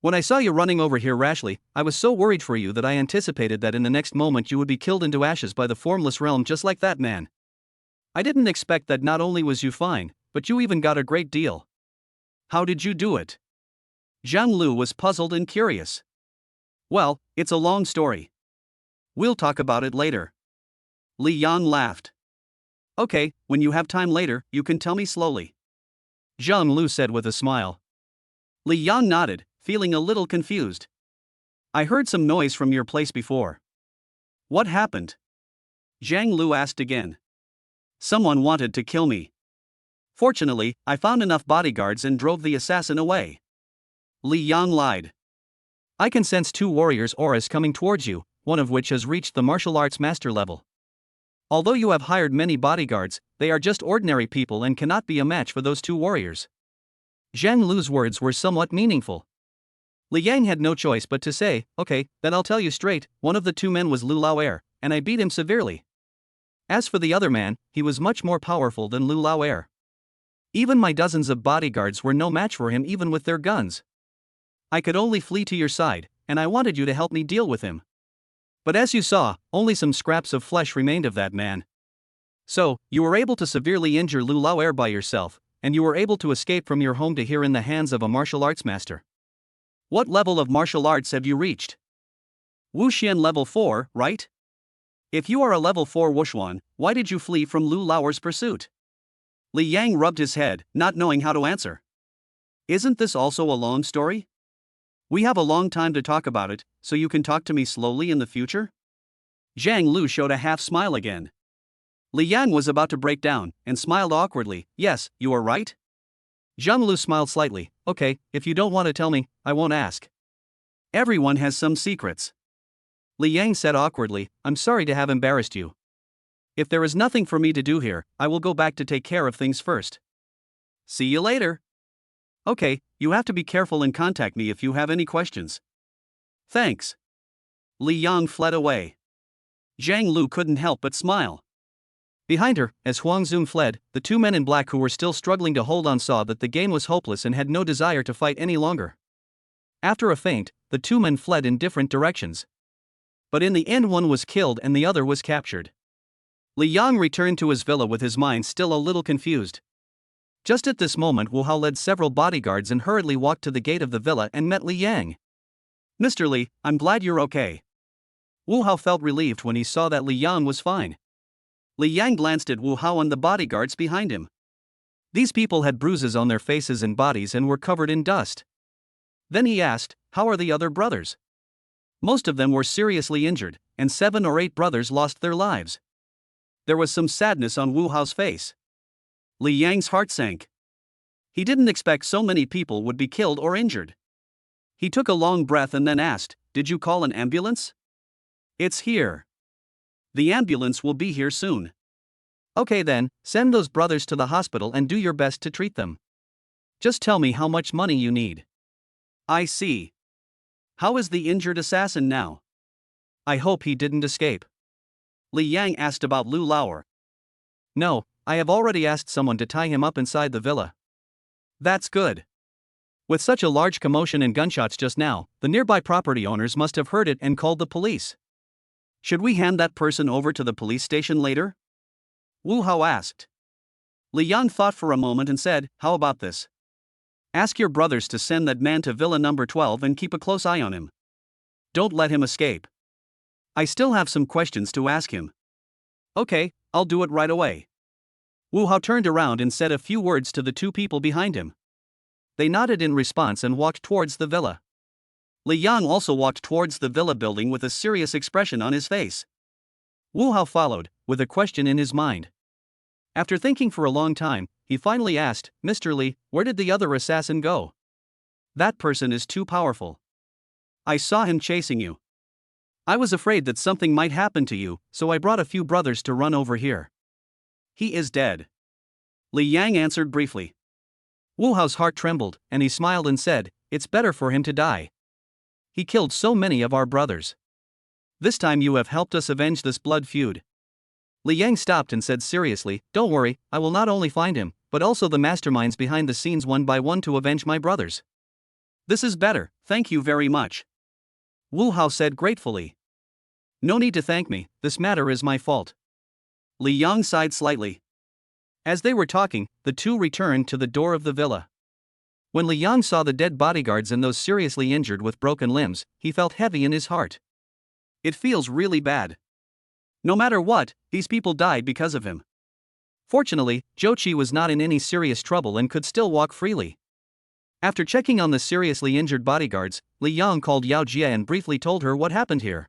When I saw you running over here rashly, I was so worried for you that I anticipated that in the next moment you would be killed into ashes by the formless realm just like that man. I didn't expect that not only was you fine, but you even got a great deal. How did you do it? Zhang Lu was puzzled and curious. Well, it's a long story. We'll talk about it later. Li Yang laughed. Okay, when you have time later, you can tell me slowly. Zhang Lu said with a smile. Li Yang nodded, feeling a little confused. I heard some noise from your place before. What happened? Zhang Lu asked again. Someone wanted to kill me. Fortunately, I found enough bodyguards and drove the assassin away. Li Yang lied. I can sense 2 warriors' auras coming towards you, one of which has reached the martial arts master level. Although you have hired many bodyguards, they are just ordinary people and cannot be a match for those two warriors. Zhang Lu's words were somewhat meaningful. Li Yang had no choice but to say, okay, then I'll tell you straight, one of the two men was Lu Laoer, and I beat him severely. As for the other man, he was much more powerful than Lu Laoer. Even my dozens of bodyguards were no match for him even with their guns. I could only flee to your side, and I wanted you to help me deal with him. But as you saw, only some scraps of flesh remained of that man. So, you were able to severely injure Lu Laoer by yourself, and you were able to escape from your home to here in the hands of a martial arts master. What level of martial arts have you reached? Wuxian level 4, right? If you are a level 4 Wushuan, why did you flee from Lu Laoer's pursuit? Li Yang rubbed his head, not knowing how to answer. Isn't this also a long story? We have a long time to talk about it, so you can talk to me slowly in the future? Zhang Lu showed a half smile again. Li Yang was about to break down, and smiled awkwardly. Yes, you are right. Zhang Lu smiled slightly. Okay, if you don't want to tell me, I won't ask. Everyone has some secrets. Li Yang said awkwardly, I'm sorry to have embarrassed you. If there is nothing for me to do here, I will go back to take care of things first. See you later. Okay, you have to be careful and contact me if you have any questions. Thanks. Li Yang fled away. Zhang Lu couldn't help but smile. Behind her, as Huang Zun fled, the two men in black who were still struggling to hold on saw that the game was hopeless and had no desire to fight any longer. After a feint, the two men fled in different directions. But in the end one was killed and the other was captured. Li Yang returned to his villa with his mind still a little confused. Just at this moment Wu Hao led several bodyguards and hurriedly walked to the gate of the villa and met Li Yang. Mr. Li, I'm glad you're okay. Wu Hao felt relieved when he saw that Li Yang was fine. Li Yang glanced at Wu Hao and the bodyguards behind him. These people had bruises on their faces and bodies and were covered in dust. Then he asked, how are the other brothers? Most of them were seriously injured, and 7 or 8 brothers lost their lives. There was some sadness on Wu Hao's face. Li Yang's heart sank. He didn't expect so many people would be killed or injured. He took a long breath and then asked, did you call an ambulance? It's here. The ambulance will be here soon. Okay then, send those brothers to the hospital and do your best to treat them. Just tell me how much money you need. I see. How is the injured assassin now? I hope he didn't escape. Li Yang asked about Lu Laoer. No, I have already asked someone to tie him up inside the villa. That's good. With such a large commotion and gunshots just now, the nearby property owners must have heard it and called the police. Should we hand that person over to the police station later? Wu Hao asked. Li Yang thought for a moment and said, how about this? Ask your brothers to send that man to Villa number 12 and keep a close eye on him. Don't let him escape. I still have some questions to ask him. Okay, I'll do it right away. Wu Hao turned around and said a few words to the two people behind him. They nodded in response and walked towards the villa. Li Yang also walked towards the villa building with a serious expression on his face. Wu Hao followed, with a question in his mind. After thinking for a long time, he finally asked, Mr. Li, where did the other assassin go? That person is too powerful. I saw him chasing you. I was afraid that something might happen to you, so I brought a few brothers to run over here. He is dead. Li Yang answered briefly. Wu Hao's heart trembled, and he smiled and said, it's better for him to die. He killed so many of our brothers. This time you have helped us avenge this blood feud. Li Yang stopped and said seriously, don't worry, I will not only find him, but also the masterminds behind the scenes one by one to avenge my brothers. This is better, thank you very much. Wu Hao said gratefully. No need to thank me, this matter is my fault. Li Yang sighed slightly. As they were talking, the two returned to the door of the villa. When Li Yang saw the dead bodyguards and those seriously injured with broken limbs, he felt heavy in his heart. It feels really bad. No matter what, these people died because of him. Fortunately, Zhou Qi was not in any serious trouble and could still walk freely. After checking on the seriously injured bodyguards, Li Yang called Yao Jie and briefly told her what happened here.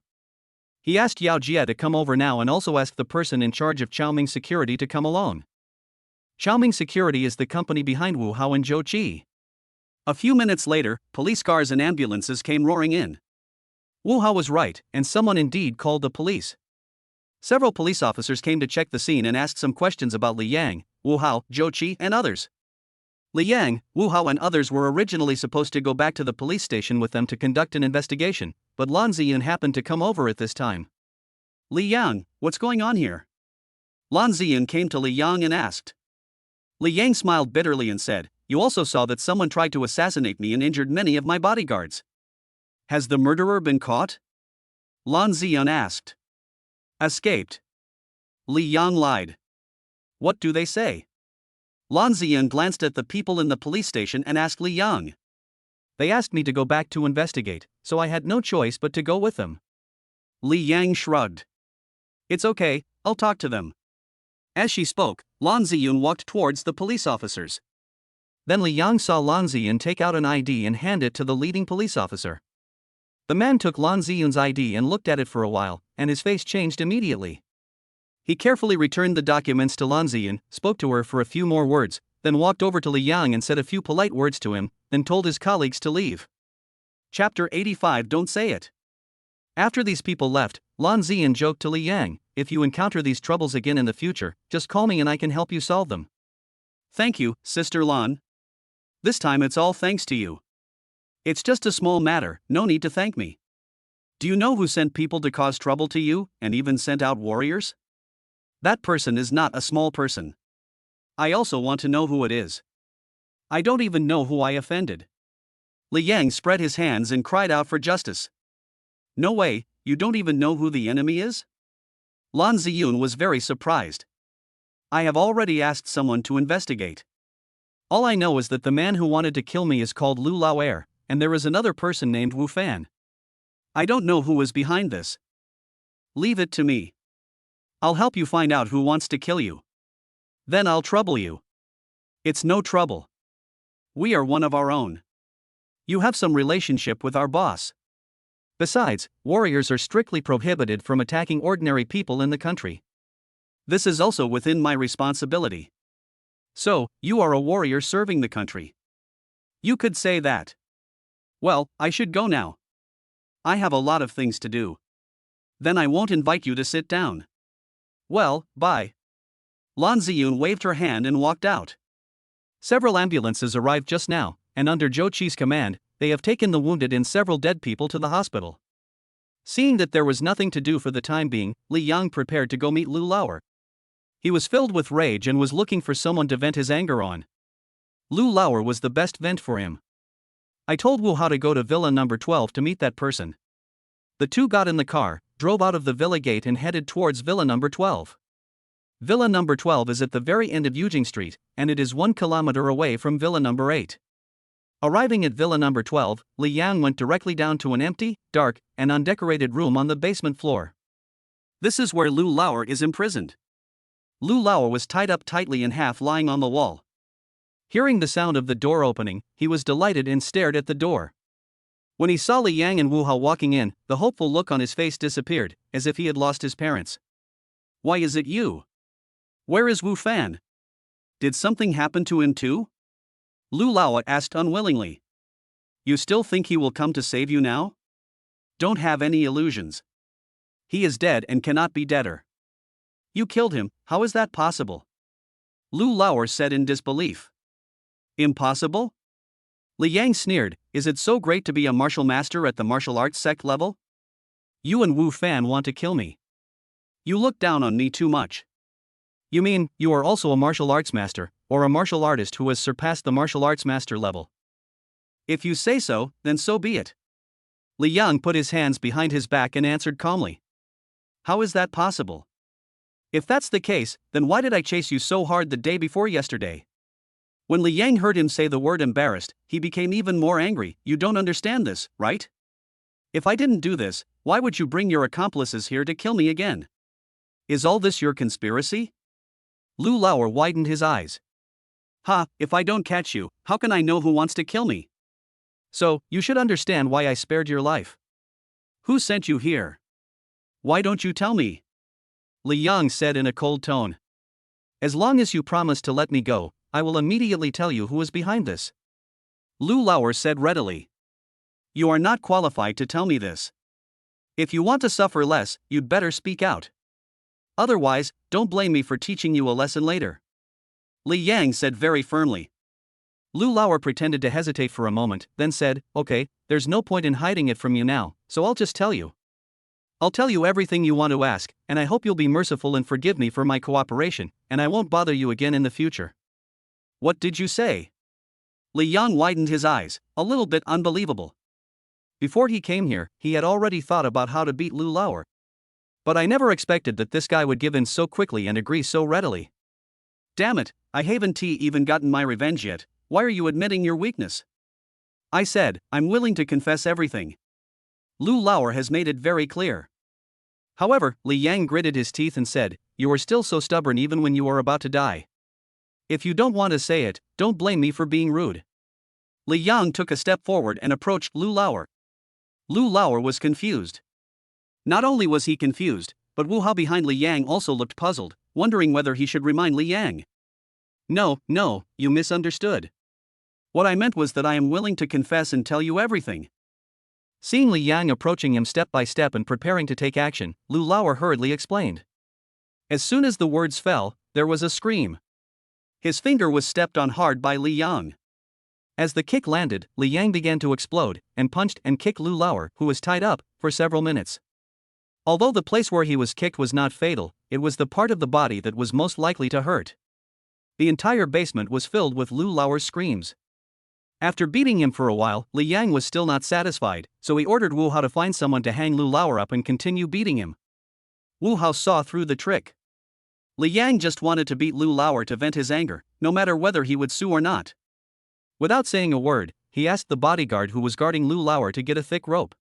He asked Yao Jie to come over now and also asked the person in charge of Xiaoming Security to come along. Xiaoming Security is the company behind Wu Hao and Zhou Qi. A few minutes later, police cars and ambulances came roaring in. Wu Hao was right, and someone indeed called the police. Several police officers came to check the scene and asked some questions about Li Yang, Wu Hao, Zhou Qi, and others. Li Yang, Wu Hao, and others were originally supposed to go back to the police station with them to conduct an investigation, but Lan Ziyun happened to come over at this time. Li Yang, what's going on here? Lan Ziyun came to Li Yang and asked. Li Yang smiled bitterly and said, you also saw that someone tried to assassinate me and injured many of my bodyguards. Has the murderer been caught? Lan Ziyun asked. Escaped. Li Yang lied. What do they say? Lan Ziyun glanced at the people in the police station and asked Li Yang. They asked me to go back to investigate, so I had no choice but to go with them. Li Yang shrugged. It's okay, I'll talk to them. As she spoke, Lan Ziyun walked towards the police officers. Then Li Yang saw Lan Ziyun take out an ID and hand it to the leading police officer. The man took Lan Ziyun's ID and looked at it for a while, and his face changed immediately. He carefully returned the documents to Lan Ziyun, spoke to her for a few more words, then walked over to Li Yang and said a few polite words to him, then told his colleagues to leave. Chapter 85. Don't say it. After these people left, Lan Ziyun joked to Li Yang, if you encounter these troubles again in the future, just call me and I can help you solve them. Thank you, Sister Lan. This time it's all thanks to you. It's just a small matter, no need to thank me. Do you know who sent people to cause trouble to you, and even sent out warriors? That person is not a small person. I also want to know who it is. I don't even know who I offended. Li Yang spread his hands and cried out for justice. No way, you don't even know who the enemy is? Lan Ziyun was very surprised. I have already asked someone to investigate. All I know is that the man who wanted to kill me is called Lu Laoer, and there is another person named Wu Fan. I don't know who is behind this. Leave it to me. I'll help you find out who wants to kill you. Then I'll trouble you. It's no trouble. We are one of our own. You have some relationship with our boss. Besides, warriors are strictly prohibited from attacking ordinary people in the country. This is also within my responsibility. So, you are a warrior serving the country. You could say that. Well, I should go now. I have a lot of things to do. Then I won't invite you to sit down. Well, bye. Lan Ziyun waved her hand and walked out. Several ambulances arrived just now, and under Zhou Qi's command, they have taken the wounded and several dead people to the hospital. Seeing that there was nothing to do for the time being, Li Yang prepared to go meet Lu Laoer. He was filled with rage and was looking for someone to vent his anger on. Lu Laoer was the best vent for him. I told Wu Hao to go to Villa number 12 to meet that person. The two got in the car, drove out of the villa gate and headed towards Villa number 12. Villa number 12 is at the very end of Yujing Street, and it is 1 kilometer away from Villa number 8. Arriving at Villa number 12, Li Yang went directly down to an empty, dark, and undecorated room on the basement floor. This is where Lu Laoer is imprisoned. Lu Laoer was tied up tightly in half, lying on the wall. Hearing the sound of the door opening, he was delighted and stared at the door. When he saw Li Yang and Wu Hao walking in, the hopeful look on his face disappeared, as if he had lost his parents. Why is it you? Where is Wu Fan? Did something happen to him too? Lu Laoer asked unwillingly. You still think he will come to save you now? Don't have any illusions. He is dead and cannot be deader. You killed him, how is that possible? Lu Laoer said in disbelief. Impossible? Li Yang sneered, is it so great to be a martial master at the martial arts sect level? You and Wu Fan want to kill me. You look down on me too much. You mean, you are also a martial arts master, or a martial artist who has surpassed the martial arts master level? If you say so, then so be it. Li Yang put his hands behind his back and answered calmly. How is that possible? If that's the case, then why did I chase you so hard the day before yesterday? When Li Yang heard him say the word embarrassed, he became even more angry. You don't understand this, right? If I didn't do this, why would you bring your accomplices here to kill me again? Is all this your conspiracy? Lu Laoer widened his eyes. Ha, if I don't catch you, how can I know who wants to kill me? So, you should understand why I spared your life. Who sent you here? Why don't you tell me? Li Yang said in a cold tone. As long as you promise to let me go, I will immediately tell you who is behind this. Lu Laoer said readily. You are not qualified to tell me this. If you want to suffer less, you'd better speak out. Otherwise, don't blame me for teaching you a lesson later. Li Yang said very firmly. Lu Lauer pretended to hesitate for a moment, then said, okay, there's no point in hiding it from you now, so I'll just tell you. I'll tell you everything you want to ask, and I hope you'll be merciful and forgive me for my cooperation, and I won't bother you again in the future. What did you say? Li Yang widened his eyes, a little bit unbelievable. Before he came here, he had already thought about how to beat Lu Lauer. But I never expected that this guy would give in so quickly and agree so readily. Damn it, I haven't even gotten my revenge yet. Why are you admitting your weakness? I said, I'm willing to confess everything. Lu Lauer has made it very clear. However, Li Yang gritted his teeth and said, you are still so stubborn even when you are about to die. If you don't want to say it, don't blame me for being rude. Li Yang took a step forward and approached Lu Lauer. Lu Lauer was confused. Not only was he confused, but Wu Hao behind Li Yang also looked puzzled, wondering whether he should remind Li Yang. No, you misunderstood. What I meant was that I am willing to confess and tell you everything. Seeing Li Yang approaching him step by step and preparing to take action, Lu Lauer hurriedly explained. As soon as the words fell, there was a scream. His finger was stepped on hard by Li Yang. As the kick landed, Li Yang began to explode, and punched and kicked Lu Lauer, who was tied up, for several minutes. Although the place where he was kicked was not fatal, it was the part of the body that was most likely to hurt. The entire basement was filled with Lu Lauer's screams. After beating him for a while, Li Yang was still not satisfied, so he ordered Wu Hao to find someone to hang Lu Lauer up and continue beating him. Wu Hao saw through the trick. Li Yang just wanted to beat Lu Lauer to vent his anger, no matter whether he would sue or not. Without saying a word, he asked the bodyguard who was guarding Lu Lauer to get a thick rope.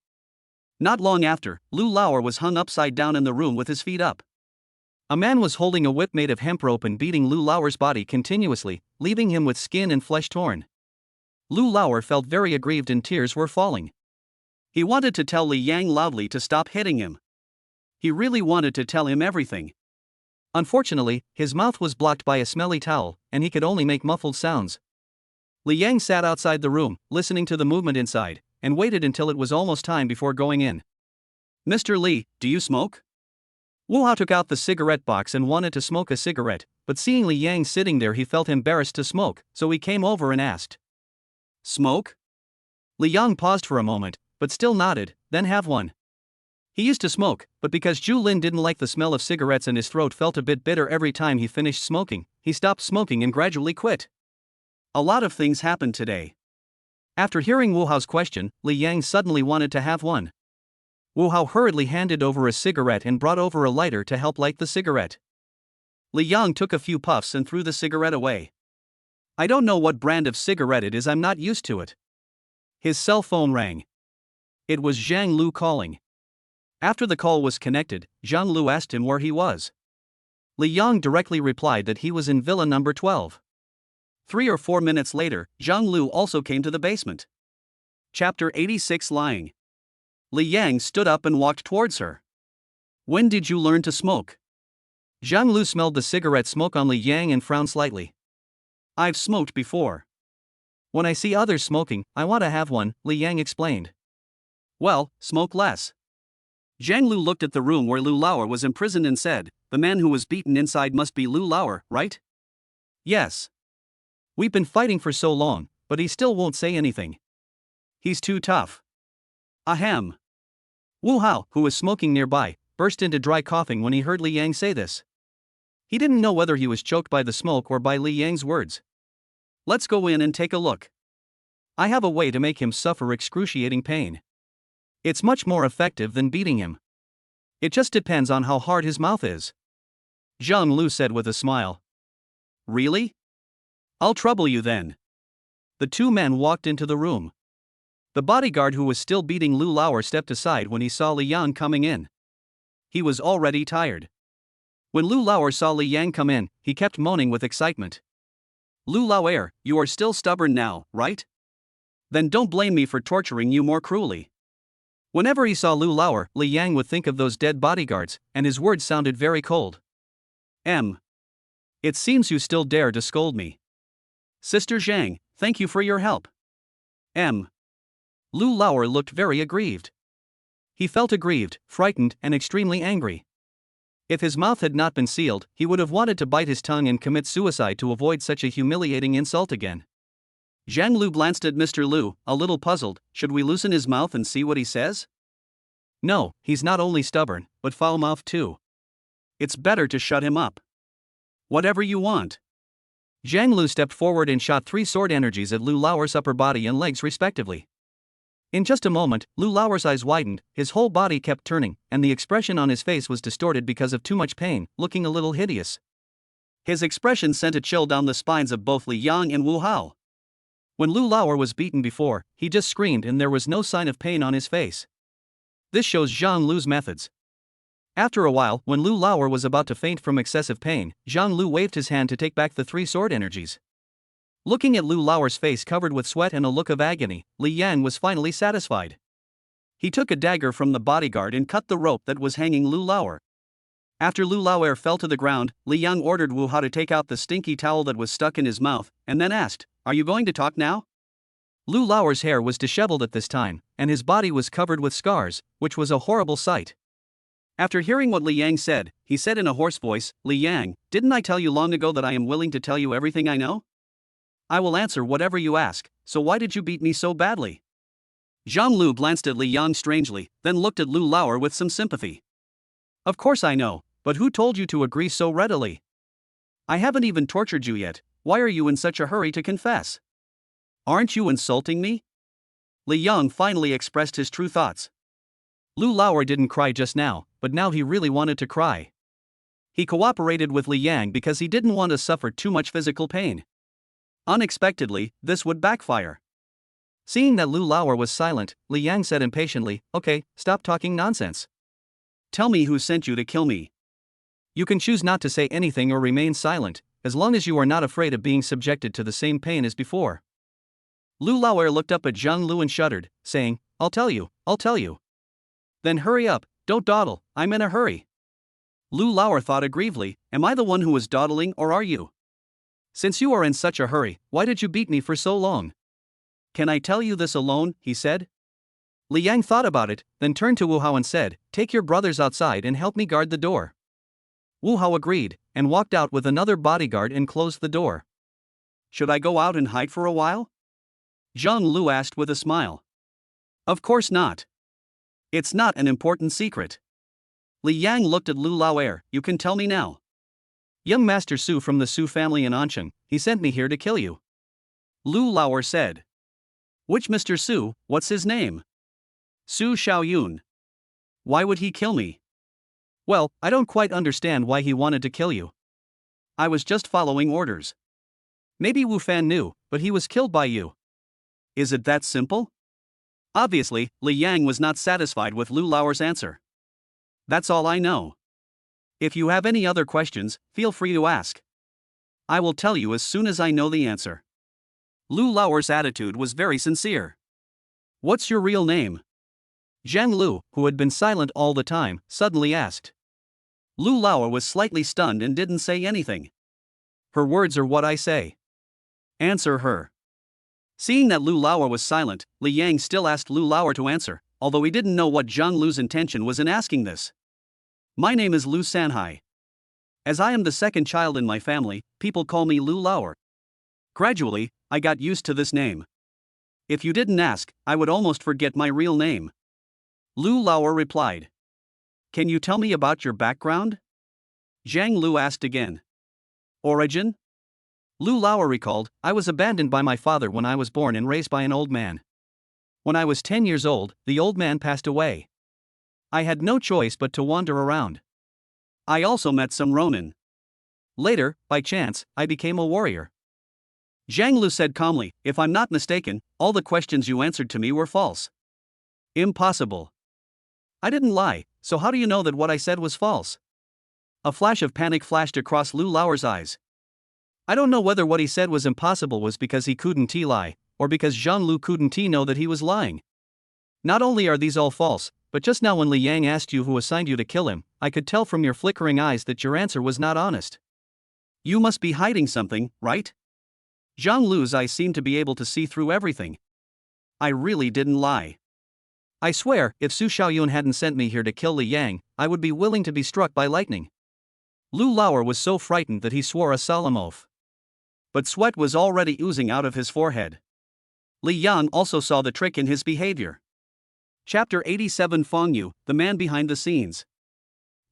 Not long after, Lu Lauer was hung upside down in the room with his feet up. A man was holding a whip made of hemp rope and beating Lu Lauer's body continuously, leaving him with skin and flesh torn. Lu Lauer felt very aggrieved and tears were falling. He wanted to tell Li Yang loudly to stop hitting him. He really wanted to tell him everything. Unfortunately, his mouth was blocked by a smelly towel, and he could only make muffled sounds. Li Yang sat outside the room, listening to the movement inside, and waited until it was almost time before going in. Mr. Li, do you smoke? Wu Hao took out the cigarette box and wanted to smoke a cigarette, but seeing Li Yang sitting there he felt embarrassed to smoke, so he came over and asked. Smoke? Li Yang paused for a moment, but still nodded, then have one. He used to smoke, but because Lin didn't like the smell of cigarettes and his throat felt a bit bitter every time he finished smoking, he stopped smoking and gradually quit. A lot of things happened today. After hearing Wu Hao's question, Li Yang suddenly wanted to have one. Wu Hao hurriedly handed over a cigarette and brought over a lighter to help light the cigarette. Li Yang took a few puffs and threw the cigarette away. I don't know what brand of cigarette it is, I'm not used to it. His cell phone rang. It was Zhang Lu calling. After the call was connected, Zhang Lu asked him where he was. Li Yang directly replied that he was in villa number 12. 3 or 4 minutes later, Zhang Lu also came to the basement. Chapter 86 Lying. Li Yang stood up and walked towards her. When did you learn to smoke? Zhang Lu smelled the cigarette smoke on Li Yang and frowned slightly. I've smoked before. When I see others smoking, I want to have one, Li Yang explained. Well, smoke less. Zhang Lu looked at the room where Lu Lauer was imprisoned and said, the man who was beaten inside must be Lu Lauer, right? Yes. We've been fighting for so long, but he still won't say anything. He's too tough. Ahem. Wu Hao, who was smoking nearby, burst into dry coughing when he heard Li Yang say this. He didn't know whether he was choked by the smoke or by Li Yang's words. Let's go in and take a look. I have a way to make him suffer excruciating pain. It's much more effective than beating him. It just depends on how hard his mouth is. Zhang Lu said with a smile. Really? I'll trouble you then. The two men walked into the room. The bodyguard who was still beating Lu Lauer stepped aside when he saw Li Yang coming in. He was already tired. When Lu Lauer saw Li Yang come in, he kept moaning with excitement. Lu Lauer, you are still stubborn now, right? Then don't blame me for torturing you more cruelly. Whenever he saw Lu Lauer, Li Yang would think of those dead bodyguards, and his words sounded very cold. It seems you still dare to scold me. Sister Zhang, thank you for your help. Lu Lauer looked very aggrieved. He felt aggrieved, frightened, and extremely angry. If his mouth had not been sealed, he would have wanted to bite his tongue and commit suicide to avoid such a humiliating insult again. Zhang Lu glanced at Mr. Lu, a little puzzled. Should we loosen his mouth and see what he says? No, he's not only stubborn, but foul-mouthed too. It's better to shut him up. Whatever you want. Zhang Lu stepped forward and shot 3 sword energies at Lu Laoer's upper body and legs respectively. In just a moment, Lu Laoer's eyes widened, his whole body kept turning, and the expression on his face was distorted because of too much pain, looking a little hideous. His expression sent a chill down the spines of both Li Yang and Wu Hao. When Lu Laoer was beaten before, he just screamed and there was no sign of pain on his face. This shows Zhang Lu's methods. After a while, when Lu Laoer was about to faint from excessive pain, Zhang Lu waved his hand to take back the 3 sword energies. Looking at Lu Laoer's face covered with sweat and a look of agony, Li Yang was finally satisfied. He took a dagger from the bodyguard and cut the rope that was hanging Lu Laoer. After Lu Laoer fell to the ground, Li Yang ordered Wu Hao to take out the stinky towel that was stuck in his mouth, and then asked, "Are you going to talk now?" Lu Laoer's hair was disheveled at this time, and his body was covered with scars, which was a horrible sight. After hearing what Li Yang said, he said in a hoarse voice, "Li Yang, didn't I tell you long ago that I am willing to tell you everything I know? I will answer whatever you ask, so why did you beat me so badly?" Zhang Lu glanced at Li Yang strangely, then looked at Lu Laoer with some sympathy. "Of course I know, but who told you to agree so readily? I haven't even tortured you yet, why are you in such a hurry to confess? Aren't you insulting me?" Li Yang finally expressed his true thoughts. Lu Laoer didn't cry just now, but now he really wanted to cry. He cooperated with Li Yang because he didn't want to suffer too much physical pain. Unexpectedly, this would backfire. Seeing that Lu Laoer was silent, Li Yang said impatiently, "Okay, stop talking nonsense. Tell me who sent you to kill me. You can choose not to say anything or remain silent, as long as you are not afraid of being subjected to the same pain as before." Lu Laoer looked up at Zhang Lu and shuddered, saying, I'll tell you. Then hurry up, don't dawdle, I'm in a hurry." Lu Laoer thought aggrievedly, am I the one who was dawdling or are you? Since you are in such a hurry, why did you beat me for so long? Can I tell you this alone, he said. Li Yang thought about it, then turned to Wu Hao and said, take your brothers outside and help me guard the door. Wu Hao agreed, and walked out with another bodyguard and closed the door. Should I go out and hide for a while? Zhang Lu asked with a smile. Of course not. It's not an important secret. Li Yang looked at Lu Laoer, you can tell me now. Young Master Su from the Su family in Ansheng, he sent me here to kill you. Lu Laoer said. Which Mr. Su, what's his name? Su Xiaoyun. Why would he kill me? Well, I don't quite understand why he wanted to kill you. I was just following orders. Maybe Wu Fan knew, but he was killed by you. Is it that simple? Obviously, Li Yang was not satisfied with Lu Laoer's answer. That's all I know. If you have any other questions, feel free to ask. I will tell you as soon as I know the answer. Lu Laoer's attitude was very sincere. What's your real name? Zhang Lu, who had been silent all the time, suddenly asked. Lu Laoer was slightly stunned and didn't say anything. Her words are what I say. Answer her. Seeing that Lu Laoer was silent, Li Yang still asked Lu Laoer to answer, although he didn't know what Zhang Lu's intention was in asking this. My name is Lu Sanhai. As I am the second child in my family, people call me Lu Laoer. Gradually, I got used to this name. If you didn't ask, I would almost forget my real name. Lu Laoer replied. Can you tell me about your background? Zhang Lu asked again. Origin? Lu Laoer recalled, I was abandoned by my father when I was born and raised by an old man. When I was 10 years old, the old man passed away. I had no choice but to wander around. I also met some Ronin. Later, by chance, I became a warrior. Zhang Lu said calmly, if I'm not mistaken, all the questions you answered to me were false. Impossible. I didn't lie, so how do you know that what I said was false? A flash of panic flashed across Lu Laoer's eyes. I don't know whether what he said was impossible was because he couldn't lie, or because Zhang Lu couldn't know that he was lying. Not only are these all false, but just now when Li Yang asked you who assigned you to kill him, I could tell from your flickering eyes that your answer was not honest. You must be hiding something, right? Zhang Lu's eyes seemed to be able to see through everything. I really didn't lie. I swear, if Su Xiaoyun hadn't sent me here to kill Li Yang, I would be willing to be struck by lightning. Lu Lauer was so frightened that he swore a solemn oath. But sweat was already oozing out of his forehead. Li Yang also saw the trick in his behavior. Chapter 87 Fong Yu, the man behind the scenes.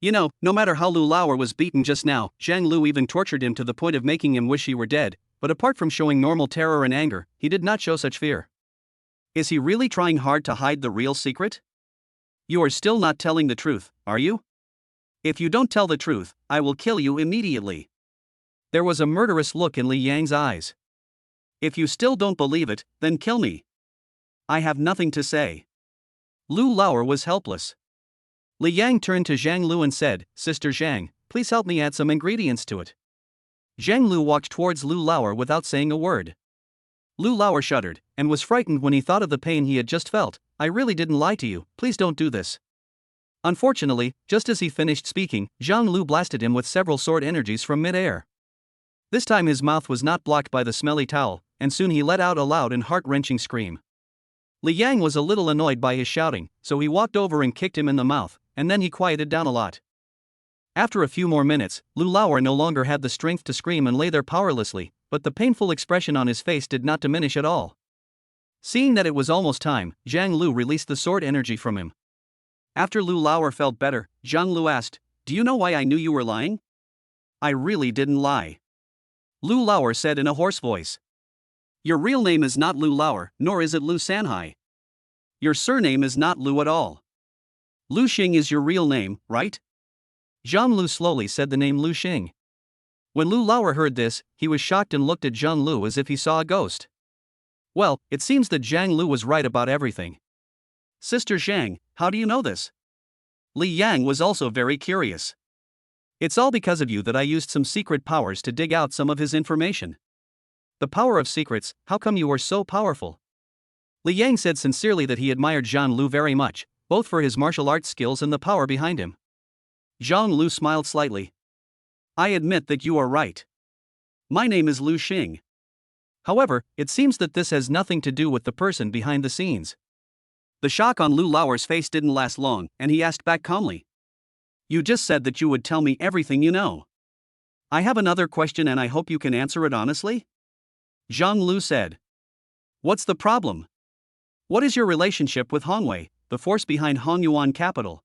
You know, no matter how Lu Lauer was beaten just now, Zhang Lu even tortured him to the point of making him wish he were dead, but apart from showing normal terror and anger, he did not show such fear. Is he really trying hard to hide the real secret? You are still not telling the truth, are you? If you don't tell the truth, I will kill you immediately. There was a murderous look in Li Yang's eyes. If you still don't believe it, then kill me. I have nothing to say. Lu Lauer was helpless. Li Yang turned to Zhang Lu and said, Sister Zhang, please help me add some ingredients to it. Zhang Lu walked towards Lu Lauer without saying a word. Lu Lauer shuddered, and was frightened when he thought of the pain he had just felt. I really didn't lie to you, please don't do this. Unfortunately, just as he finished speaking, Zhang Lu blasted him with several sword energies from mid-air. This time his mouth was not blocked by the smelly towel, and soon he let out a loud and heart-wrenching scream. Li Yang was a little annoyed by his shouting, so he walked over and kicked him in the mouth, and then he quieted down a lot. After a few more minutes, Lu Lauer no longer had the strength to scream and lay there powerlessly, but the painful expression on his face did not diminish at all. Seeing that it was almost time, Zhang Lu released the sword energy from him. After Lu Lauer felt better, Zhang Lu asked, Do you know why I knew you were lying? I really didn't lie. Lu Lauer said in a hoarse voice. Your real name is not Lu Lauer, nor is it Lu Sanhai. Your surname is not Lu at all. Lu Xing is your real name, right? Zhang Lu slowly said the name Lu Xing. When Lu Lauer heard this, he was shocked and looked at Zhang Lu as if he saw a ghost. Well, it seems that Zhang Lu was right about everything. Sister Zhang, how do you know this? Li Yang was also very curious. It's all because of you that I used some secret powers to dig out some of his information. The power of secrets, how come you are so powerful? Li Yang said sincerely that he admired Zhang Lu very much, both for his martial arts skills and the power behind him. Zhang Lu smiled slightly. I admit that you are right. My name is Lu Xing. However, it seems that this has nothing to do with the person behind the scenes. The shock on Lu Lauer's face didn't last long, and he asked back calmly. You just said that you would tell me everything you know. I have another question and I hope you can answer it honestly? Zhang Lu said. What's the problem? What is your relationship with Hongwei, the force behind Hongyuan capital?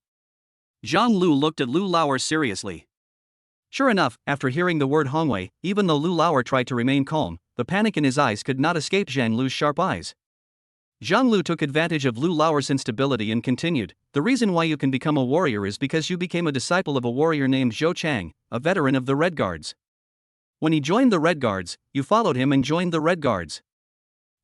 Zhang Lu looked at Lu Lauer seriously. Sure enough, after hearing the word Hongwei, even though Lu Lauer tried to remain calm, the panic in his eyes could not escape Zhang Lu's sharp eyes. Zhang Lu took advantage of Lu Lauer's instability and continued, The reason why you can become a warrior is because you became a disciple of a warrior named Zhou Chang, a veteran of the Red Guards. When he joined the Red Guards, you followed him and joined the Red Guards.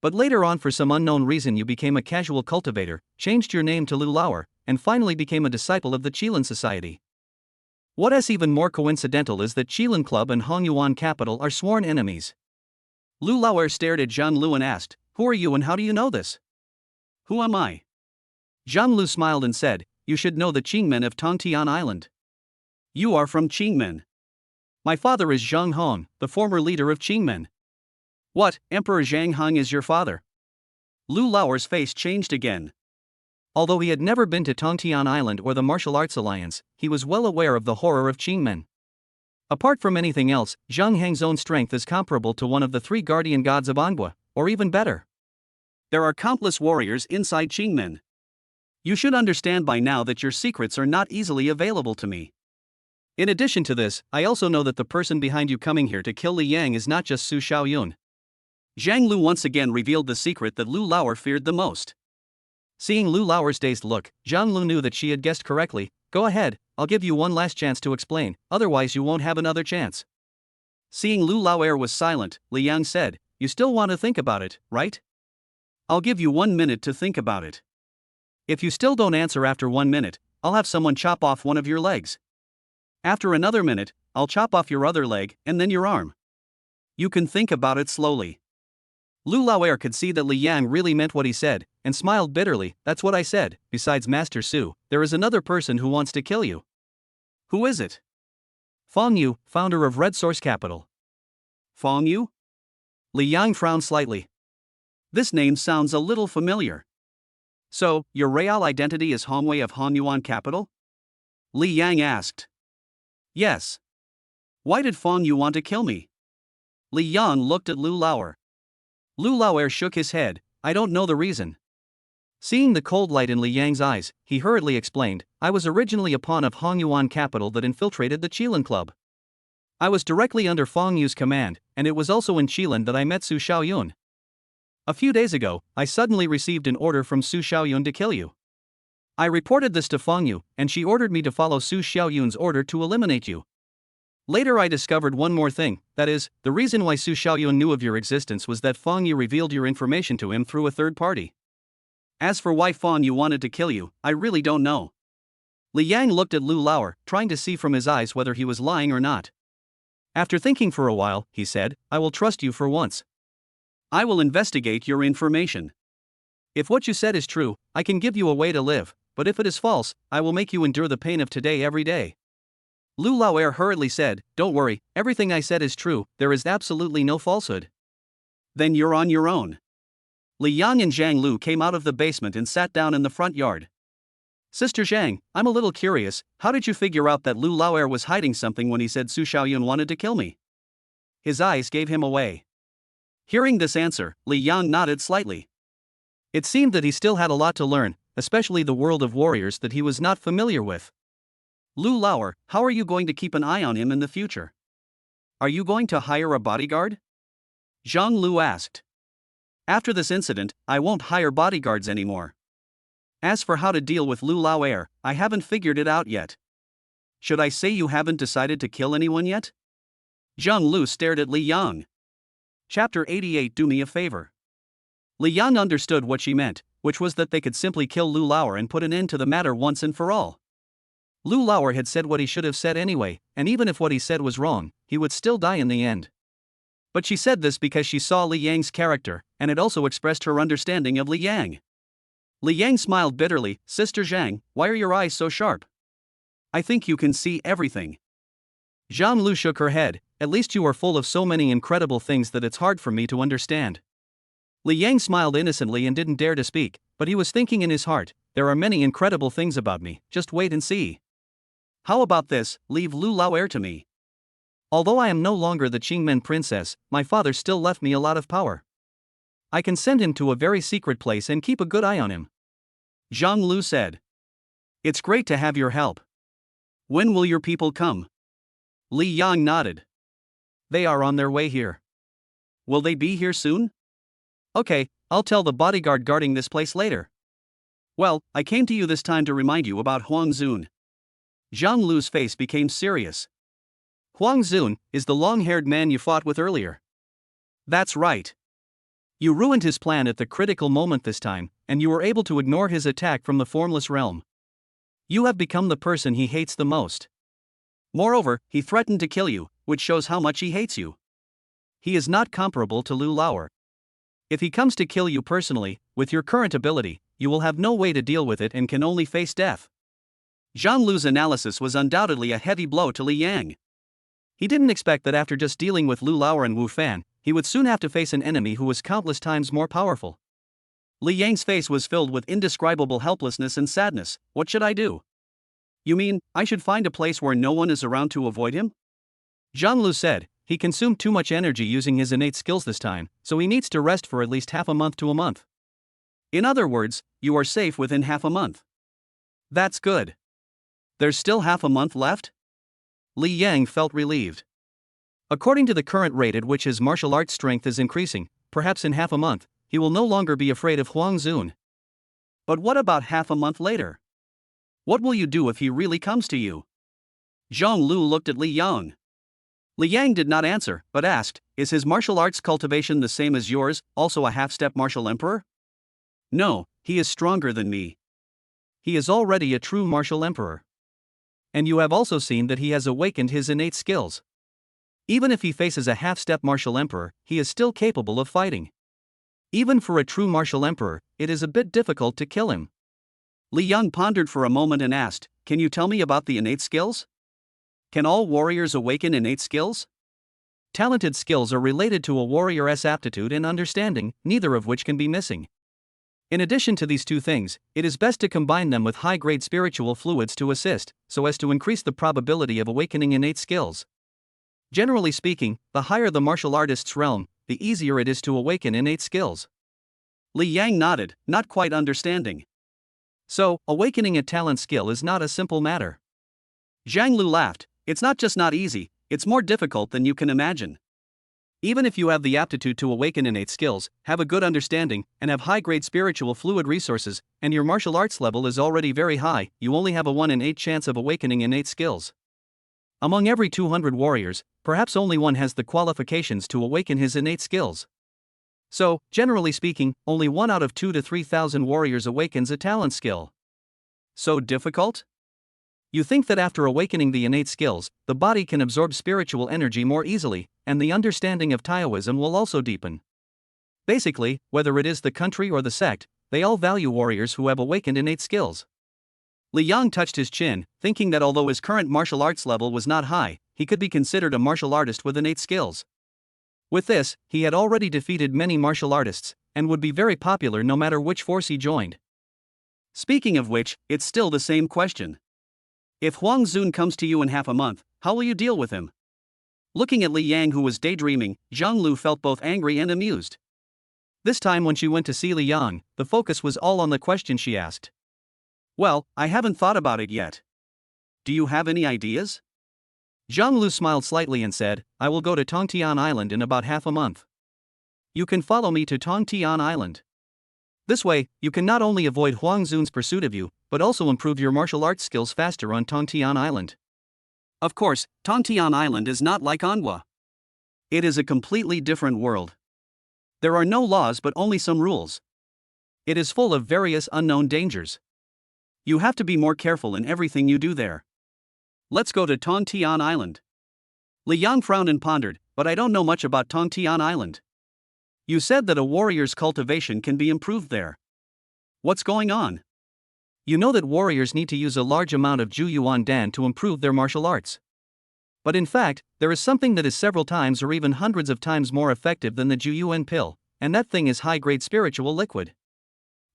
But later on, for some unknown reason, you became a casual cultivator, changed your name to Lu Lauer, and finally became a disciple of the Qilin Society. What is even more coincidental is that Qilin Club and Hongyuan capital are sworn enemies. Lu Lauer stared at Zhang Lu and asked, Who are you and how do you know this? Who am I? Zhang Lu smiled and said, You should know the Qingmen of Tongtian Island. You are from Qingmen. My father is Zhang Hong, the former leader of Qingmen. What, Emperor Zhang Hong is your father? Lu Lauer's face changed again. Although he had never been to Tongtian Island or the Martial Arts Alliance, he was well aware of the horror of Qingmen. Apart from anything else, Zhang Heng's own strength is comparable to one of the three guardian gods of Angua, or even better. There are countless warriors inside Qingmen. You should understand by now that your secrets are not easily available to me. In addition to this, I also know that the person behind you coming here to kill Li Yang is not just Su Xiaoyun. Zhang Lu once again revealed the secret that Lu Lauer feared the most. Seeing Lu Lauer's dazed look, Zhang Lu knew that she had guessed correctly. Go ahead, I'll give you one last chance to explain, otherwise you won't have another chance. Seeing Lu Lauer was silent, Li Yang said, You still want to think about it, right? I'll give you 1 minute to think about it. If you still don't answer after 1 minute, I'll have someone chop off one of your legs. After another minute, I'll chop off your other leg and then your arm. You can think about it slowly. Lu Lauer could see that Li Yang really meant what he said, and smiled bitterly. That's what I said. Besides Master Su, there is another person who wants to kill you. Who is it? Fong Yu, founder of Red Source Capital. Fong Yu? Li Yang frowned slightly. This name sounds a little familiar. So, your real identity is Hongwei of Hongyuan capital? Li Yang asked. Yes. Why did Fang Yu want to kill me? Li Yang looked at Lu Lauer. Lu Lauer shook his head, I don't know the reason. Seeing the cold light in Li Yang's eyes, he hurriedly explained, I was originally a pawn of Hongyuan capital that infiltrated the Qilin Club. I was directly under Fang Yu's command, and it was also in Qilin that I met Su Xiaoyun. A few days ago, I suddenly received an order from Su Xiaoyun to kill you. I reported this to Fang Yu, and she ordered me to follow Su Xiaoyun's order to eliminate you. Later I discovered one more thing, that is, the reason why Su Xiaoyun knew of your existence was that Fang Yu revealed your information to him through a third party. As for why Fang Yu wanted to kill you, I really don't know. Li Yang looked at Lu Lauer, trying to see from his eyes whether he was lying or not. After thinking for a while, he said, I will trust you for once. I will investigate your information. If what you said is true, I can give you a way to live, but if it is false, I will make you endure the pain of today every day. Lu Lauer hurriedly said, Don't worry, everything I said is true, there is absolutely no falsehood. Then you're on your own. Li Yang and Zhang Lu came out of the basement and sat down in the front yard. Sister Zhang, I'm a little curious, how did you figure out that Lu Lauer was hiding something when he said Su Xiaoyun wanted to kill me? His eyes gave him away. Hearing this answer, Li Yang nodded slightly. It seemed that he still had a lot to learn, especially the world of warriors that he was not familiar with. Lu Lauer, how are you going to keep an eye on him in the future? Are you going to hire a bodyguard? Zhang Lu asked. After this incident, I won't hire bodyguards anymore. As for how to deal with Lu Lauer, I haven't figured it out yet. Should I say you haven't decided to kill anyone yet? Zhang Lu stared at Li Yang. Chapter 88 Do me a favor. Li Yang understood what she meant, which was that they could simply kill Lu Lauer and put an end to the matter once and for all. Lu Lauer had said what he should have said anyway, and even if what he said was wrong, he would still die in the end. But she said this because she saw Li Yang's character, and it also expressed her understanding of Li Yang. Li Yang smiled bitterly, Sister Zhang, why are your eyes so sharp? I think you can see everything. Zhang Lu shook her head, at least you are full of so many incredible things that it's hard for me to understand. Li Yang smiled innocently and didn't dare to speak, but he was thinking in his heart, there are many incredible things about me, just wait and see. How about this, leave Lu Lauer to me. Although I am no longer the Qingmen princess, my father still left me a lot of power. I can send him to a very secret place and keep a good eye on him. Zhang Lu said. It's great to have your help. When will your people come? Li Yang nodded. They are on their way here. Will they be here soon? Okay, I'll tell the bodyguard guarding this place later. Well, I came to you this time to remind you about Huang Zun. Zhang Lu's face became serious. Huang Zun is the long-haired man you fought with earlier. That's right. You ruined his plan at the critical moment this time, and you were able to ignore his attack from the formless realm. You have become the person he hates the most. Moreover, he threatened to kill you, which shows how much he hates you. He is not comparable to Lu Lauer. If he comes to kill you personally, with your current ability, you will have no way to deal with it and can only face death. Zhang Lu's analysis was undoubtedly a heavy blow to Li Yang. He didn't expect that after just dealing with Lu Lauer and Wu Fan, he would soon have to face an enemy who was countless times more powerful. Li Yang's face was filled with indescribable helplessness and sadness. What should I do? You mean, I should find a place where no one is around to avoid him? Zhang Lu said, he consumed too much energy using his innate skills this time, so he needs to rest for at least half a month to a month. In other words, you are safe within half a month. That's good. There's still half a month left? Li Yang felt relieved. According to the current rate at which his martial arts strength is increasing, perhaps in half a month, he will no longer be afraid of Huang Zun. But what about half a month later? What will you do if he really comes to you? Zhang Lu looked at Li Yang. Li Yang did not answer, but asked, is his martial arts cultivation the same as yours, also a half-step martial emperor? No, he is stronger than me. He is already a true martial emperor. And you have also seen that he has awakened his innate skills. Even if he faces a half-step martial emperor, he is still capable of fighting. Even for a true martial emperor, it is a bit difficult to kill him. Li Yang pondered for a moment and asked, can you tell me about the innate skills? Can all warriors awaken innate skills? Talented skills are related to a warrior's aptitude and understanding, neither of which can be missing. In addition to these two things, it is best to combine them with high-grade spiritual fluids to assist, so as to increase the probability of awakening innate skills. Generally speaking, the higher the martial artist's realm, the easier it is to awaken innate skills. Li Yang nodded, not quite understanding. So, awakening a talent skill is not a simple matter. Zhang Lu laughed. It's not just not easy, it's more difficult than you can imagine. Even if you have the aptitude to awaken innate skills, have a good understanding, and have high-grade spiritual fluid resources, and your martial arts level is already very high, you only have a 1 in 8 chance of awakening innate skills. Among every 200 warriors, perhaps only one has the qualifications to awaken his innate skills. So, generally speaking, only 1 out of 2 to 3,000 warriors awakens a talent skill. So difficult? You think that after awakening the innate skills, the body can absorb spiritual energy more easily, and the understanding of Taoism will also deepen. Basically, whether it is the country or the sect, they all value warriors who have awakened innate skills. Li Yang touched his chin, thinking that although his current martial arts level was not high, he could be considered a martial artist with innate skills. With this, he had already defeated many martial artists, and would be very popular no matter which force he joined. Speaking of which, it's still the same question. If Huang Zun comes to you in half a month, how will you deal with him? Looking at Li Yang, who was daydreaming, Zhang Lu felt both angry and amused. This time when she went to see Li Yang, the focus was all on the question she asked. Well, I haven't thought about it yet. Do you have any ideas? Zhang Lu smiled slightly and said, I will go to Tongtian Island in about half a month. You can follow me to Tongtian Island. This way, you can not only avoid Huang Zun's pursuit of you, but also improve your martial arts skills faster on Tongtian Island. Of course, Tongtian Island is not like Anhua. It is a completely different world. There are no laws but only some rules. It is full of various unknown dangers. You have to be more careful in everything you do there. Let's go to Tongtian Island. Li Yang frowned and pondered, but I don't know much about Tongtian Island. You said that a warrior's cultivation can be improved there. What's going on? You know that warriors need to use a large amount of Ju Yuan Dan to improve their martial arts. But in fact, there is something that is several times or even hundreds of times more effective than the Ju Yuan pill, and that thing is high-grade spiritual liquid.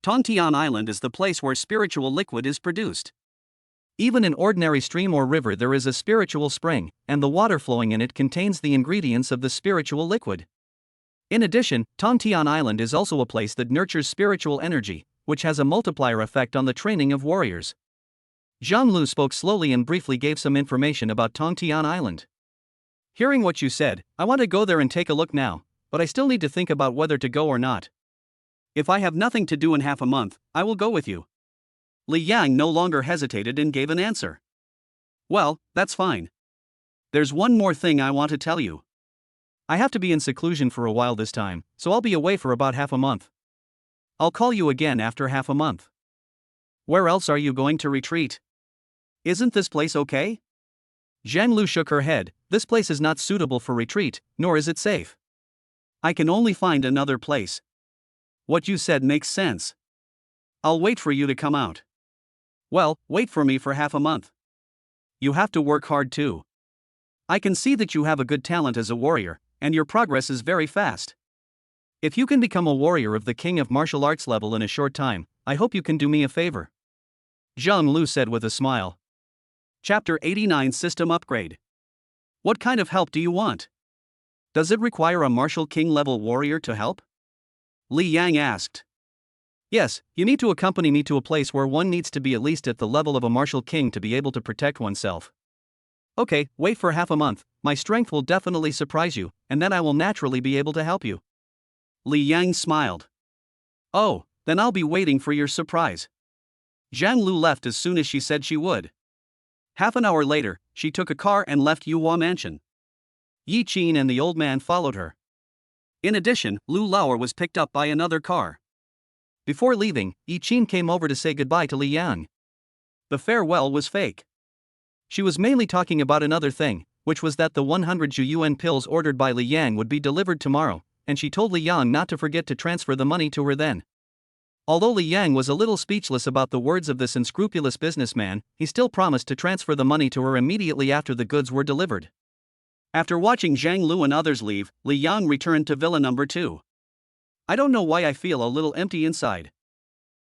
Tongtian Island is the place where spiritual liquid is produced. Even in ordinary stream or river there is a spiritual spring, and the water flowing in it contains the ingredients of the spiritual liquid. In addition, Tongtian Island is also a place that nurtures spiritual energy, which has a multiplier effect on the training of warriors. Zhang Lu spoke slowly and briefly gave some information about Tongtian Island. Hearing what you said, I want to go there and take a look now, but I still need to think about whether to go or not. If I have nothing to do in half a month, I will go with you. Li Yang no longer hesitated and gave an answer. Well, that's fine. There's one more thing I want to tell you. I have to be in seclusion for a while this time, so I'll be away for about half a month. I'll call you again after half a month. Where else are you going to retreat? Isn't this place okay? Zhang Lu shook her head. This place is not suitable for retreat, nor is it safe. I can only find another place. What you said makes sense. I'll wait for you to come out. Well, wait for me for half a month. You have to work hard too. I can see that you have a good talent as a warrior, and your progress is very fast. If you can become a warrior of the king of martial arts level in a short time, I hope you can do me a favor. Zhang Lu said with a smile. Chapter 89 System Upgrade. What kind of help do you want? Does it require a martial king level warrior to help? Li Yang asked. Yes, you need to accompany me to a place where one needs to be at least at the level of a martial king to be able to protect oneself. Okay, wait for half a month, my strength will definitely surprise you, and then I will naturally be able to help you. Li Yang smiled. Oh, then I'll be waiting for your surprise. Zhang Lu left as soon as she said she would. Half an hour later, she took a car and left Yuhua Mansion. Yi Qin and the old man followed her. In addition, Lu Lauer was picked up by another car. Before leaving, Yi Qin came over to say goodbye to Li Yang. The farewell was fake. She was mainly talking about another thing, which was that the 100 Ju Yuan pills ordered by Li Yang would be delivered tomorrow, and she told Li Yang not to forget to transfer the money to her then. Although Li Yang was a little speechless about the words of this unscrupulous businessman, he still promised to transfer the money to her immediately after the goods were delivered. After watching Zhang Lu and others leave, Li Yang returned to Villa number 2. I don't know why I feel a little empty inside.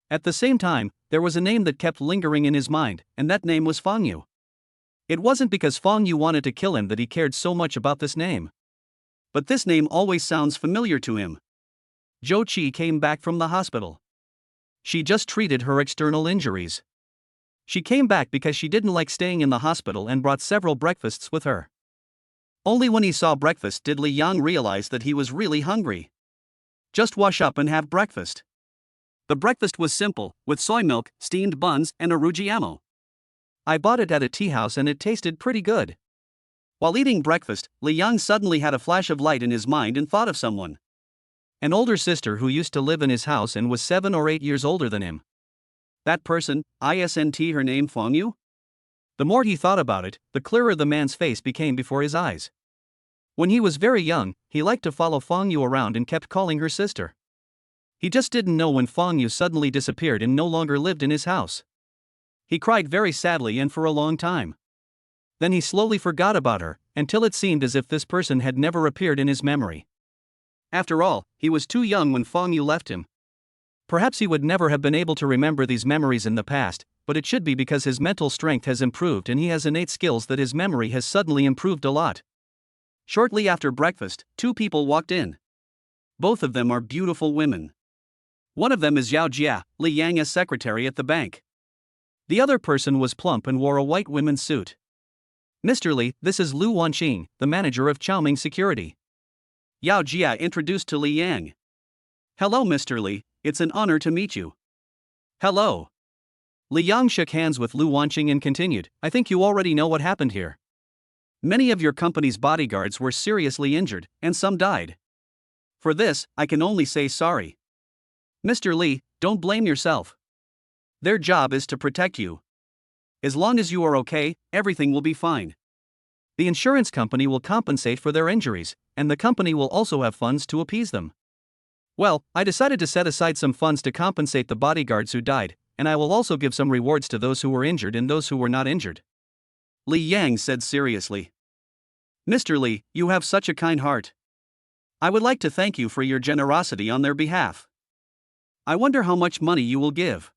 At the same time, there was a name that kept lingering in his mind, and that name was Fang Yu. It wasn't because Fong Yu wanted to kill him that he cared so much about this name. But this name always sounds familiar to him. Zhou Qi came back from the hospital. She just treated her external injuries. She came back because she didn't like staying in the hospital and brought several breakfasts with her. Only when he saw breakfast did Li Yang realize that he was really hungry. Just wash up and have breakfast. The breakfast was simple, with soy milk, steamed buns, and aruggiamo. I bought it at a tea house and it tasted pretty good. While eating breakfast, Li Yang suddenly had a flash of light in his mind and thought of someone. An older sister who used to live in his house and was 7 or 8 years older than him. That person, isn't her name Fong Yu? The more he thought about it, the clearer the man's face became before his eyes. When he was very young, he liked to follow Fong Yu around and kept calling her sister. He just didn't know when Fong Yu suddenly disappeared and no longer lived in his house. He cried very sadly and for a long time. Then he slowly forgot about her, until it seemed as if this person had never appeared in his memory. After all, he was too young when Fong Yu left him. Perhaps he would never have been able to remember these memories in the past, but it should be because his mental strength has improved and he has innate skills that his memory has suddenly improved a lot. Shortly after breakfast, 2 people walked in. Both of them are beautiful women. One of them is Yao Jia, Li Yang's secretary at the bank. The other person was plump and wore a white women's suit. Mr. Li, this is Lu Wanqing, the manager of Chaoming Security. Yao Jia introduced to Li Yang. Hello Mr. Li, it's an honor to meet you. Hello. Li Yang shook hands with Lu Wanqing and continued, I think you already know what happened here. Many of your company's bodyguards were seriously injured, and some died. For this, I can only say sorry. Mr. Li, don't blame yourself. Their job is to protect you. As long as you are okay, everything will be fine. The insurance company will compensate for their injuries, and the company will also have funds to appease them. Well, I decided to set aside some funds to compensate the bodyguards who died, and I will also give some rewards to those who were injured and those who were not injured. Li Yang said seriously. Mr. Li, you have such a kind heart. I would like to thank you for your generosity on their behalf. I wonder how much money you will give.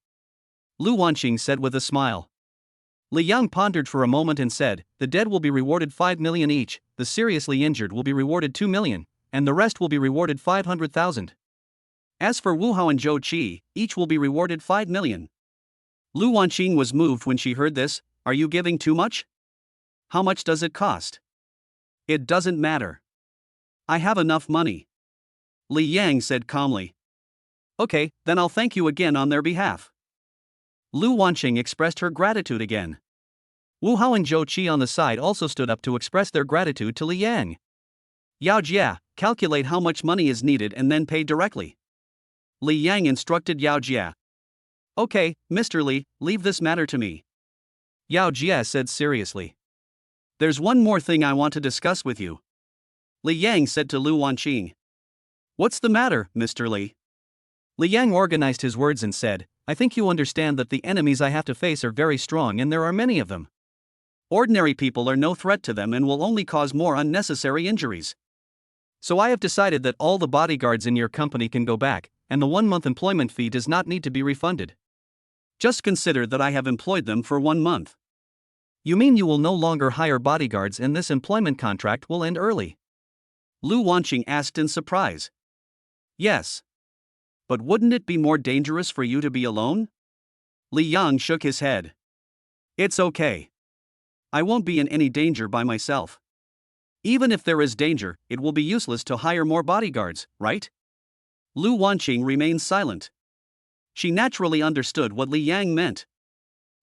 Lu Wanqing said with a smile. Li Yang pondered for a moment and said, the dead will be rewarded 5 million each, the seriously injured will be rewarded 2 million, and the rest will be rewarded 500,000. As for Wu Hao and Zhou Qi, each will be rewarded 5 million. Lu Wanqing was moved when she heard this. Are you giving too much? How much does it cost? It doesn't matter. I have enough money. Li Yang said calmly. Okay, then I'll thank you again on their behalf. Lu Wanqing expressed her gratitude again. Wu Hao and Zhou Qi on the side also stood up to express their gratitude to Li Yang. Yao Jia, calculate how much money is needed and then pay directly. Li Yang instructed Yao Jia. Okay, Mr. Li, leave this matter to me. Yao Jia said seriously. There's one more thing I want to discuss with you. Li Yang said to Lu Wanqing. What's the matter, Mr. Li? Li Yang organized his words and said, I think you understand that the enemies I have to face are very strong and there are many of them. Ordinary people are no threat to them and will only cause more unnecessary injuries. So I have decided that all the bodyguards in your company can go back, and the 1-month employment fee does not need to be refunded. Just consider that I have employed them for 1 month. You mean you will no longer hire bodyguards and this employment contract will end early? Lu Wanqing asked in surprise. Yes. But wouldn't it be more dangerous for you to be alone? Li Yang shook his head. It's okay. I won't be in any danger by myself. Even if there is danger, it will be useless to hire more bodyguards, right? Lu Wanqing remained silent. She naturally understood what Li Yang meant.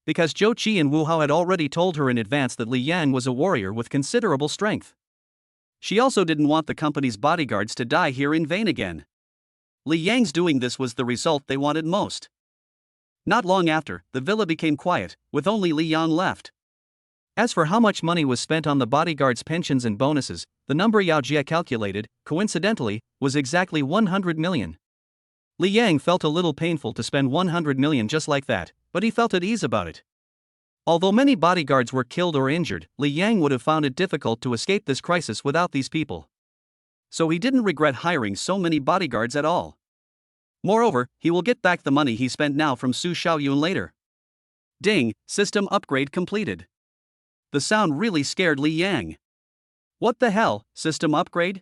Because Zhou Qi and Wu Hao had already told her in advance that Li Yang was a warrior with considerable strength. She also didn't want the company's bodyguards to die here in vain again. Li Yang's doing this was the result they wanted most. Not long after, the villa became quiet, with only Li Yang left. As for how much money was spent on the bodyguards' pensions and bonuses, the number Yao Jia calculated, coincidentally, was exactly 100 million. Li Yang felt a little painful to spend 100 million just like that, but he felt at ease about it. Although many bodyguards were killed or injured, Li Yang would have found it difficult to escape this crisis without these people. So he didn't regret hiring so many bodyguards at all. Moreover, he will get back the money he spent now from Su Xiaoyun later. Ding, system upgrade completed. The sound really scared Li Yang. What the hell, system upgrade?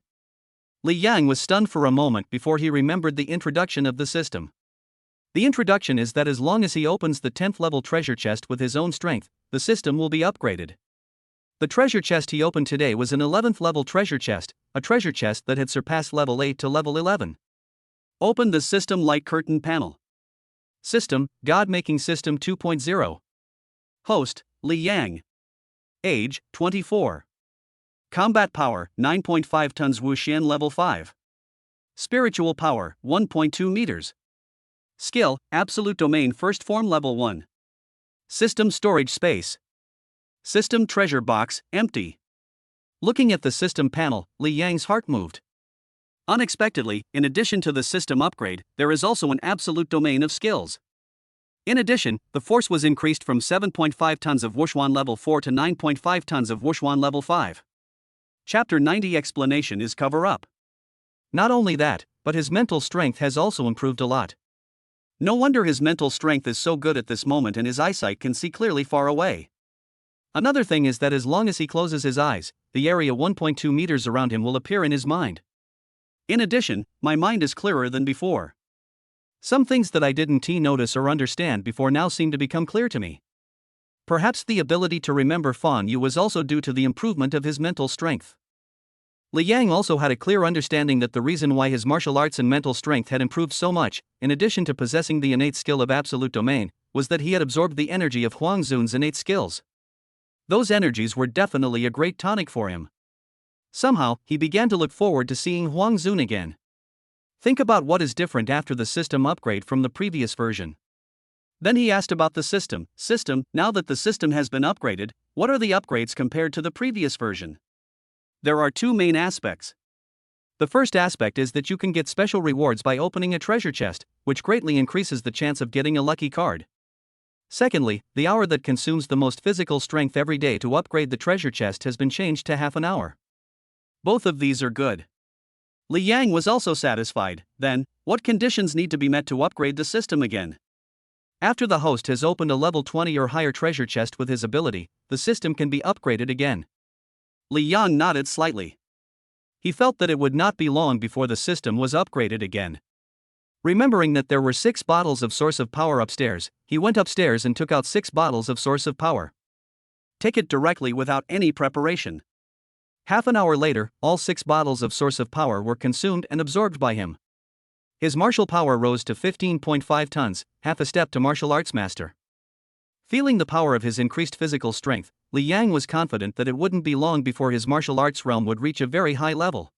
Li Yang was stunned for a moment before he remembered the introduction of the system. The introduction is that as long as he opens the 10th level treasure chest with his own strength, the system will be upgraded. The treasure chest he opened today was an 11th level treasure chest, a treasure chest that had surpassed level 8 to level 11. Open the system light curtain panel. System, God-making system 2.0. Host, Li Yang. Age, 24. Combat power, 9.5 tons Wuxian level 5. Spiritual power, 1.2 meters. Skill, Absolute Domain First Form level 1. System storage space. System treasure box, empty. Looking at the system panel, Li Yang's heart moved. Unexpectedly, in addition to the system upgrade, there is also an absolute domain of skills. In addition, the force was increased from 7.5 tons of Wuxuan level 4 to 9.5 tons of Wuxuan level 5. Chapter 90 explanation is cover up. Not only that, but his mental strength has also improved a lot. No wonder his mental strength is so good at this moment and his eyesight can see clearly far away. Another thing is that as long as he closes his eyes, the area 1.2 meters around him will appear in his mind. In addition, my mind is clearer than before. Some things that I didn't notice or understand before now seem to become clear to me. Perhaps the ability to remember Fan Yu was also due to the improvement of his mental strength. Li Yang also had a clear understanding that the reason why his martial arts and mental strength had improved so much, in addition to possessing the innate skill of Absolute Domain, was that he had absorbed the energy of Huang Zun's innate skills. Those energies were definitely a great tonic for him. Somehow, he began to look forward to seeing Huang Zun again. Think about what is different after the system upgrade from the previous version. Then he asked about the system. Now that the system has been upgraded, what are the upgrades compared to the previous version? There are two main aspects. The first aspect is that you can get special rewards by opening a treasure chest, which greatly increases the chance of getting a lucky card. Secondly, the hour that consumes the most physical strength every day to upgrade the treasure chest has been changed to half an hour. Both of these are good. Li Yang was also satisfied. Then, what conditions need to be met to upgrade the system again? After the host has opened a level 20 or higher treasure chest with his ability, the system can be upgraded again. Li Yang nodded slightly. He felt that it would not be long before the system was upgraded again. Remembering that there were 6 bottles of Source of Power upstairs, he went upstairs and took out 6 bottles of Source of Power. Take it directly without any preparation. Half an hour later, all 6 bottles of Source of Power were consumed and absorbed by him. His martial power rose to 15.5 tons, half a step to martial arts master. Feeling the power of his increased physical strength, Li Yang was confident that it wouldn't be long before his martial arts realm would reach a very high level.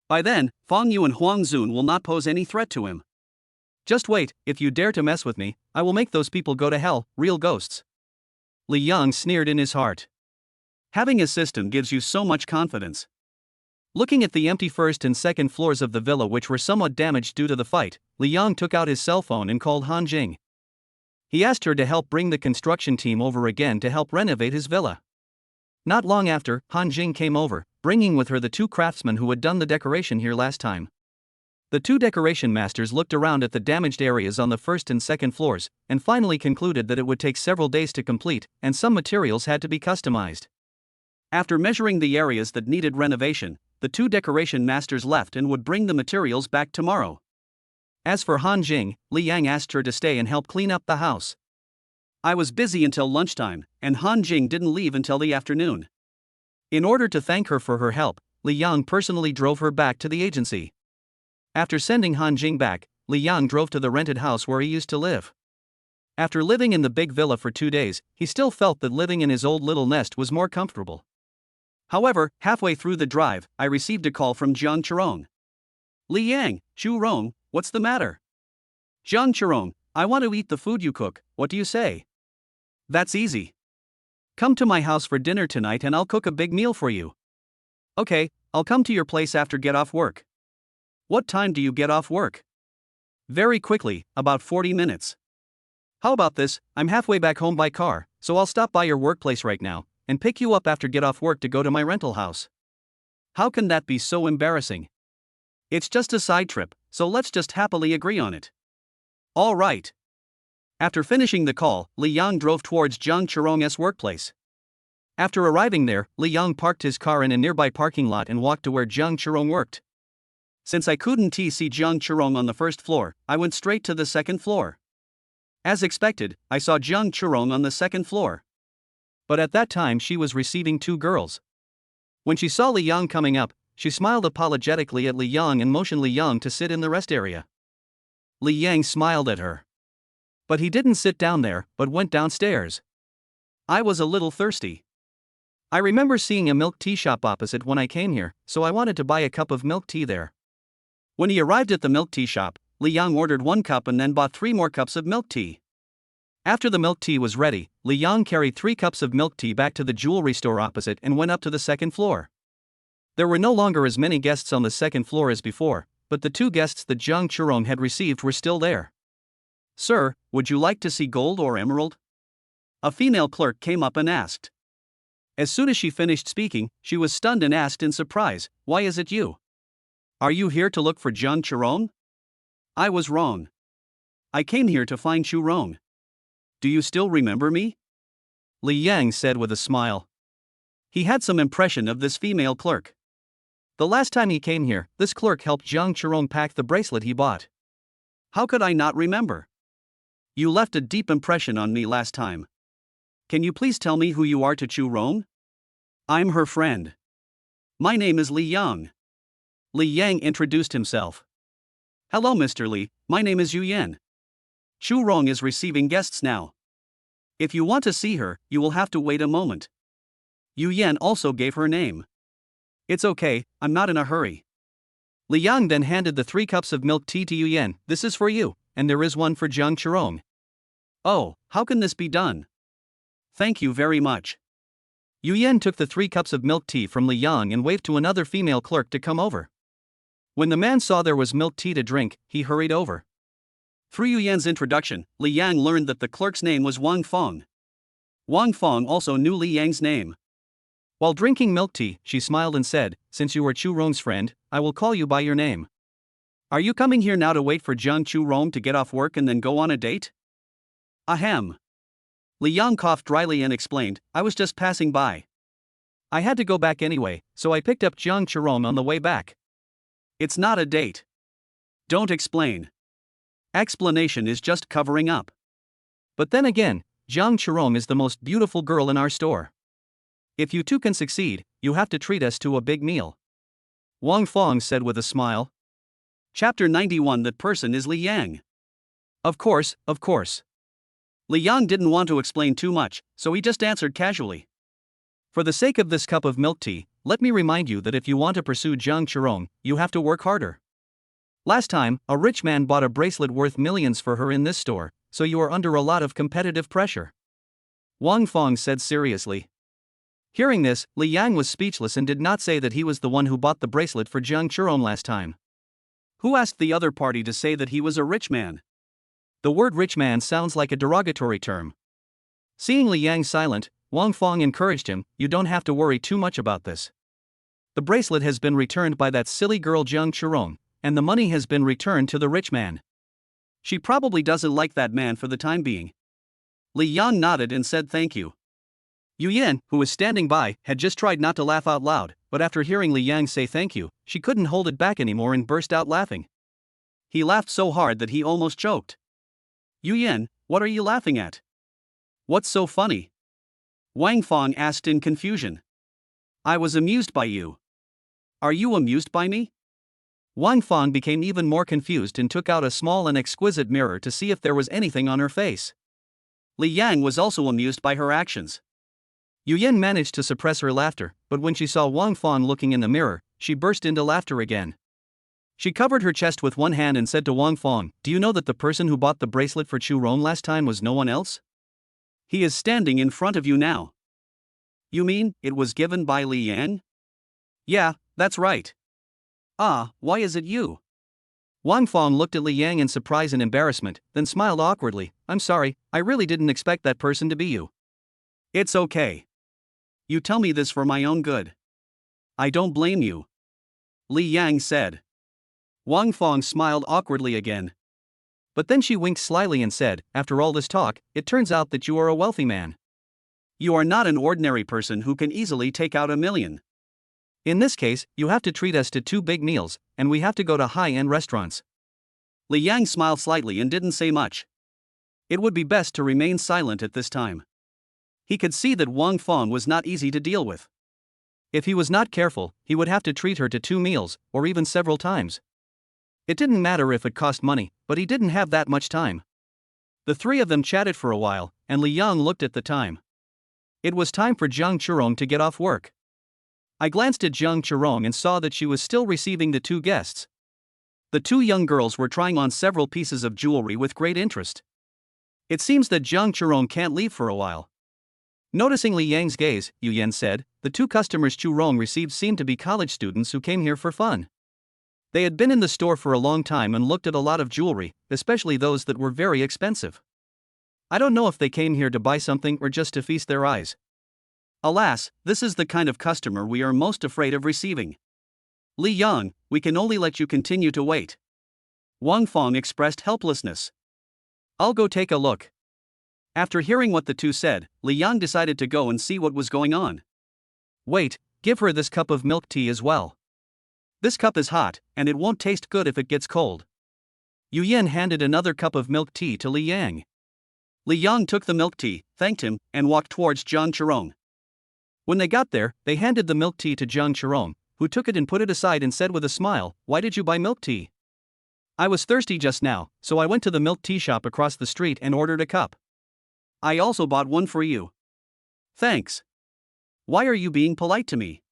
By then, Fan Yu and Huang Zun will not pose any threat to him. Just wait, if you dare to mess with me, I will make those people go to hell, real ghosts. Li Yang sneered in his heart. Having a system gives you so much confidence. Looking at the empty first and second floors of the villa which were somewhat damaged due to the fight, Li Yang took out his cell phone and called Han Jing. He asked her to help bring the construction team over again to help renovate his villa. Not long after, Han Jing came over, bringing with her the 2 craftsmen who had done the decoration here last time. The 2 decoration masters looked around at the damaged areas on the first and second floors, and finally concluded that it would take several days to complete, and some materials had to be customized. After measuring the areas that needed renovation, the 2 decoration masters left and would bring the materials back tomorrow. As for Han Jing, Li Yang asked her to stay and help clean up the house. I was busy until lunchtime, and Han Jing didn't leave until the afternoon. In order to thank her for her help, Li Yang personally drove her back to the agency. After sending Han Jing back, Li Yang drove to the rented house where he used to live. After living in the big villa for 2 days, he still felt that living in his old little nest was more comfortable. However, halfway through the drive, I received a call from Jiang Chirong. Li Yang, Chu Rong, what's the matter? Jiang Chirong, I want to eat the food you cook, what do you say? That's easy. Come to my house for dinner tonight and I'll cook a big meal for you. Okay, I'll come to your place after get off work. What time do you get off work? Very quickly, about 40 minutes. How about this, I'm halfway back home by car, so I'll stop by your workplace right now, and pick you up after get off work to go to my rental house. How can that be so embarrassing? It's just a side trip, so let's just happily agree on it. All right. After finishing the call, Li Yang drove towards Jiang Chirong's workplace. After arriving there, Li Yang parked his car in a nearby parking lot and walked to where Jiang Chirong worked. Since I couldn't see Jiang Chirong on the first floor, I went straight to the second floor. As expected, I saw Jiang Chirong on the second floor. But at that time she was receiving 2 girls. When she saw Li Yang coming up, she smiled apologetically at Li Yang and motioned Li Yang to sit in the rest area. Li Yang smiled at her. But he didn't sit down there, but went downstairs. I was a little thirsty. I remember seeing a milk tea shop opposite when I came here, so I wanted to buy a cup of milk tea there. When he arrived at the milk tea shop, Li Yang ordered 1 cup and then bought 3 more cups of milk tea. After the milk tea was ready, Li Yang carried 3 cups of milk tea back to the jewelry store opposite and went up to the second floor. There were no longer as many guests on the second floor as before, but the 2 guests that Jiang Chirong had received were still there. "Sir, would you like to see gold or emerald?" A female clerk came up and asked. As soon as she finished speaking, she was stunned and asked in surprise, "Why is it you? Are you here to look for Jiang Chirong?" I was wrong. I came here to find Chirong. Do you still remember me? Li Yang said with a smile. He had some impression of this female clerk. The last time he came here, this clerk helped Jiang Chirong pack the bracelet he bought. How could I not remember? You left a deep impression on me last time. Can you please tell me who you are to Chirong? I'm her friend. My name is Li Yang. Li Yang introduced himself. Hello Mr. Li, my name is Yu Yan. Chirong is receiving guests now. If you want to see her, you will have to wait a moment. Yu Yan also gave her name. It's okay, I'm not in a hurry. Li Yang then handed the 3 cups of milk tea to Yu Yan. This is for you, and there is one for Jiang Chirong. Oh, how can this be done? Thank you very much. Yu Yan took the 3 cups of milk tea from Li Yang and waved to another female clerk to come over. When the man saw there was milk tea to drink, he hurried over. Through Yu Yan's introduction, Li Yang learned that the clerk's name was Wang Fong. Wang Fong also knew Li Yang's name. While drinking milk tea, she smiled and said, "Since you are Chirong's friend, I will call you by your name. Are you coming here now to wait for Jiang Chirong to get off work and then go on a date?" Ahem. Li Yang coughed dryly and explained, "I was just passing by. I had to go back anyway, so I picked up Jiang Chirong on the way back. It's not a date. Don't explain. Explanation is just covering up. But then again, Jiang Chirong is the most beautiful girl in our store. If you two can succeed, you have to treat us to a big meal." Wang Fong said with a smile. Chapter 91. That person is Li Yang. Of course, of course. Li Yang didn't want to explain too much, so he just answered casually. For the sake of this cup of milk tea, let me remind you that if you want to pursue Jiang Chirong, you have to work harder. Last time, a rich man bought a bracelet worth millions for her in this store, so you are under a lot of competitive pressure. Wang Fong said seriously. Hearing this, Li Yang was speechless and did not say that he was the one who bought the bracelet for Jiang Chirong last time. Who asked the other party to say that he was a rich man? The word rich man sounds like a derogatory term. Seeing Li Yang silent, Wang Fong encouraged him, "You don't have to worry too much about this. The bracelet has been returned by that silly girl Jiang Chirong, and the money has been returned to the rich man. She probably doesn't like that man for the time being." Li Yang nodded and said thank you. Yu Yan, who was standing by, had just tried not to laugh out loud, but after hearing Li Yang say thank you, she couldn't hold it back anymore and burst out laughing. He laughed so hard that he almost choked. "Yu Yan, what are you laughing at? What's so funny?" Wang Fong asked in confusion. "I was amused by you. Are you amused by me?" Wang Fong became even more confused and took out a small and exquisite mirror to see if there was anything on her face. Li Yang was also amused by her actions. Yu Yan managed to suppress her laughter, but when she saw Wang Fong looking in the mirror, she burst into laughter again. She covered her chest with one hand and said to Wang Fong, "Do you know that the person who bought the bracelet for Chirong last time was no one else? He is standing in front of you now." "You mean, it was given by Li Yang?" "Yeah, that's right." "Ah, why is it you?" Wang Fong looked at Li Yang in surprise and embarrassment, then smiled awkwardly. "I'm sorry, I really didn't expect that person to be you." "It's okay. You tell me this for my own good. I don't blame you," Li Yang said. Wang Fong smiled awkwardly again. But then she winked slyly and said, "After all this talk, it turns out that you are a wealthy man." You are not an ordinary person who can easily take out $1 million. In this case, you have to treat us to 2 big meals, and we have to go to high-end restaurants. Li Yang smiled slightly and didn't say much. It would be best to remain silent at this time. He could see that Wang Feng was not easy to deal with. If he was not careful, he would have to treat her to 2 meals, or even several times. It didn't matter if it cost money, but he didn't have that much time. The 3 of them chatted for a while, and Li Yang looked at the time. It was time for Zhang Chirong to get off work. I glanced at Zhang Chirong and saw that she was still receiving the 2 guests. The 2 young girls were trying on several pieces of jewelry with great interest. It seems that Zhang Chirong can't leave for a while. Noticing Li Yang's gaze, Yu Yan said, the 2 customers Chirong received seemed to be college students who came here for fun. They had been in the store for a long time and looked at a lot of jewelry, especially those that were very expensive. I don't know if they came here to buy something or just to feast their eyes. Alas, this is the kind of customer we are most afraid of receiving. Li Yang, we can only let you continue to wait. Wang Feng expressed helplessness. I'll go take a look. After hearing what the 2 said, Li Yang decided to go and see what was going on. Wait, give her this cup of milk tea as well. This cup is hot, and it won't taste good if it gets cold. Yu Yan handed another cup of milk tea to Li Yang. Li Yang took the milk tea, thanked him, and walked towards Zhang Chirong. When they got there, they handed the milk tea to Zhang Chirong, who took it and put it aside and said with a smile, "Why did you buy milk tea?" "I was thirsty just now, so I went to the milk tea shop across the street and ordered a cup. I also bought one for you." "Thanks. Why are you being polite to me?"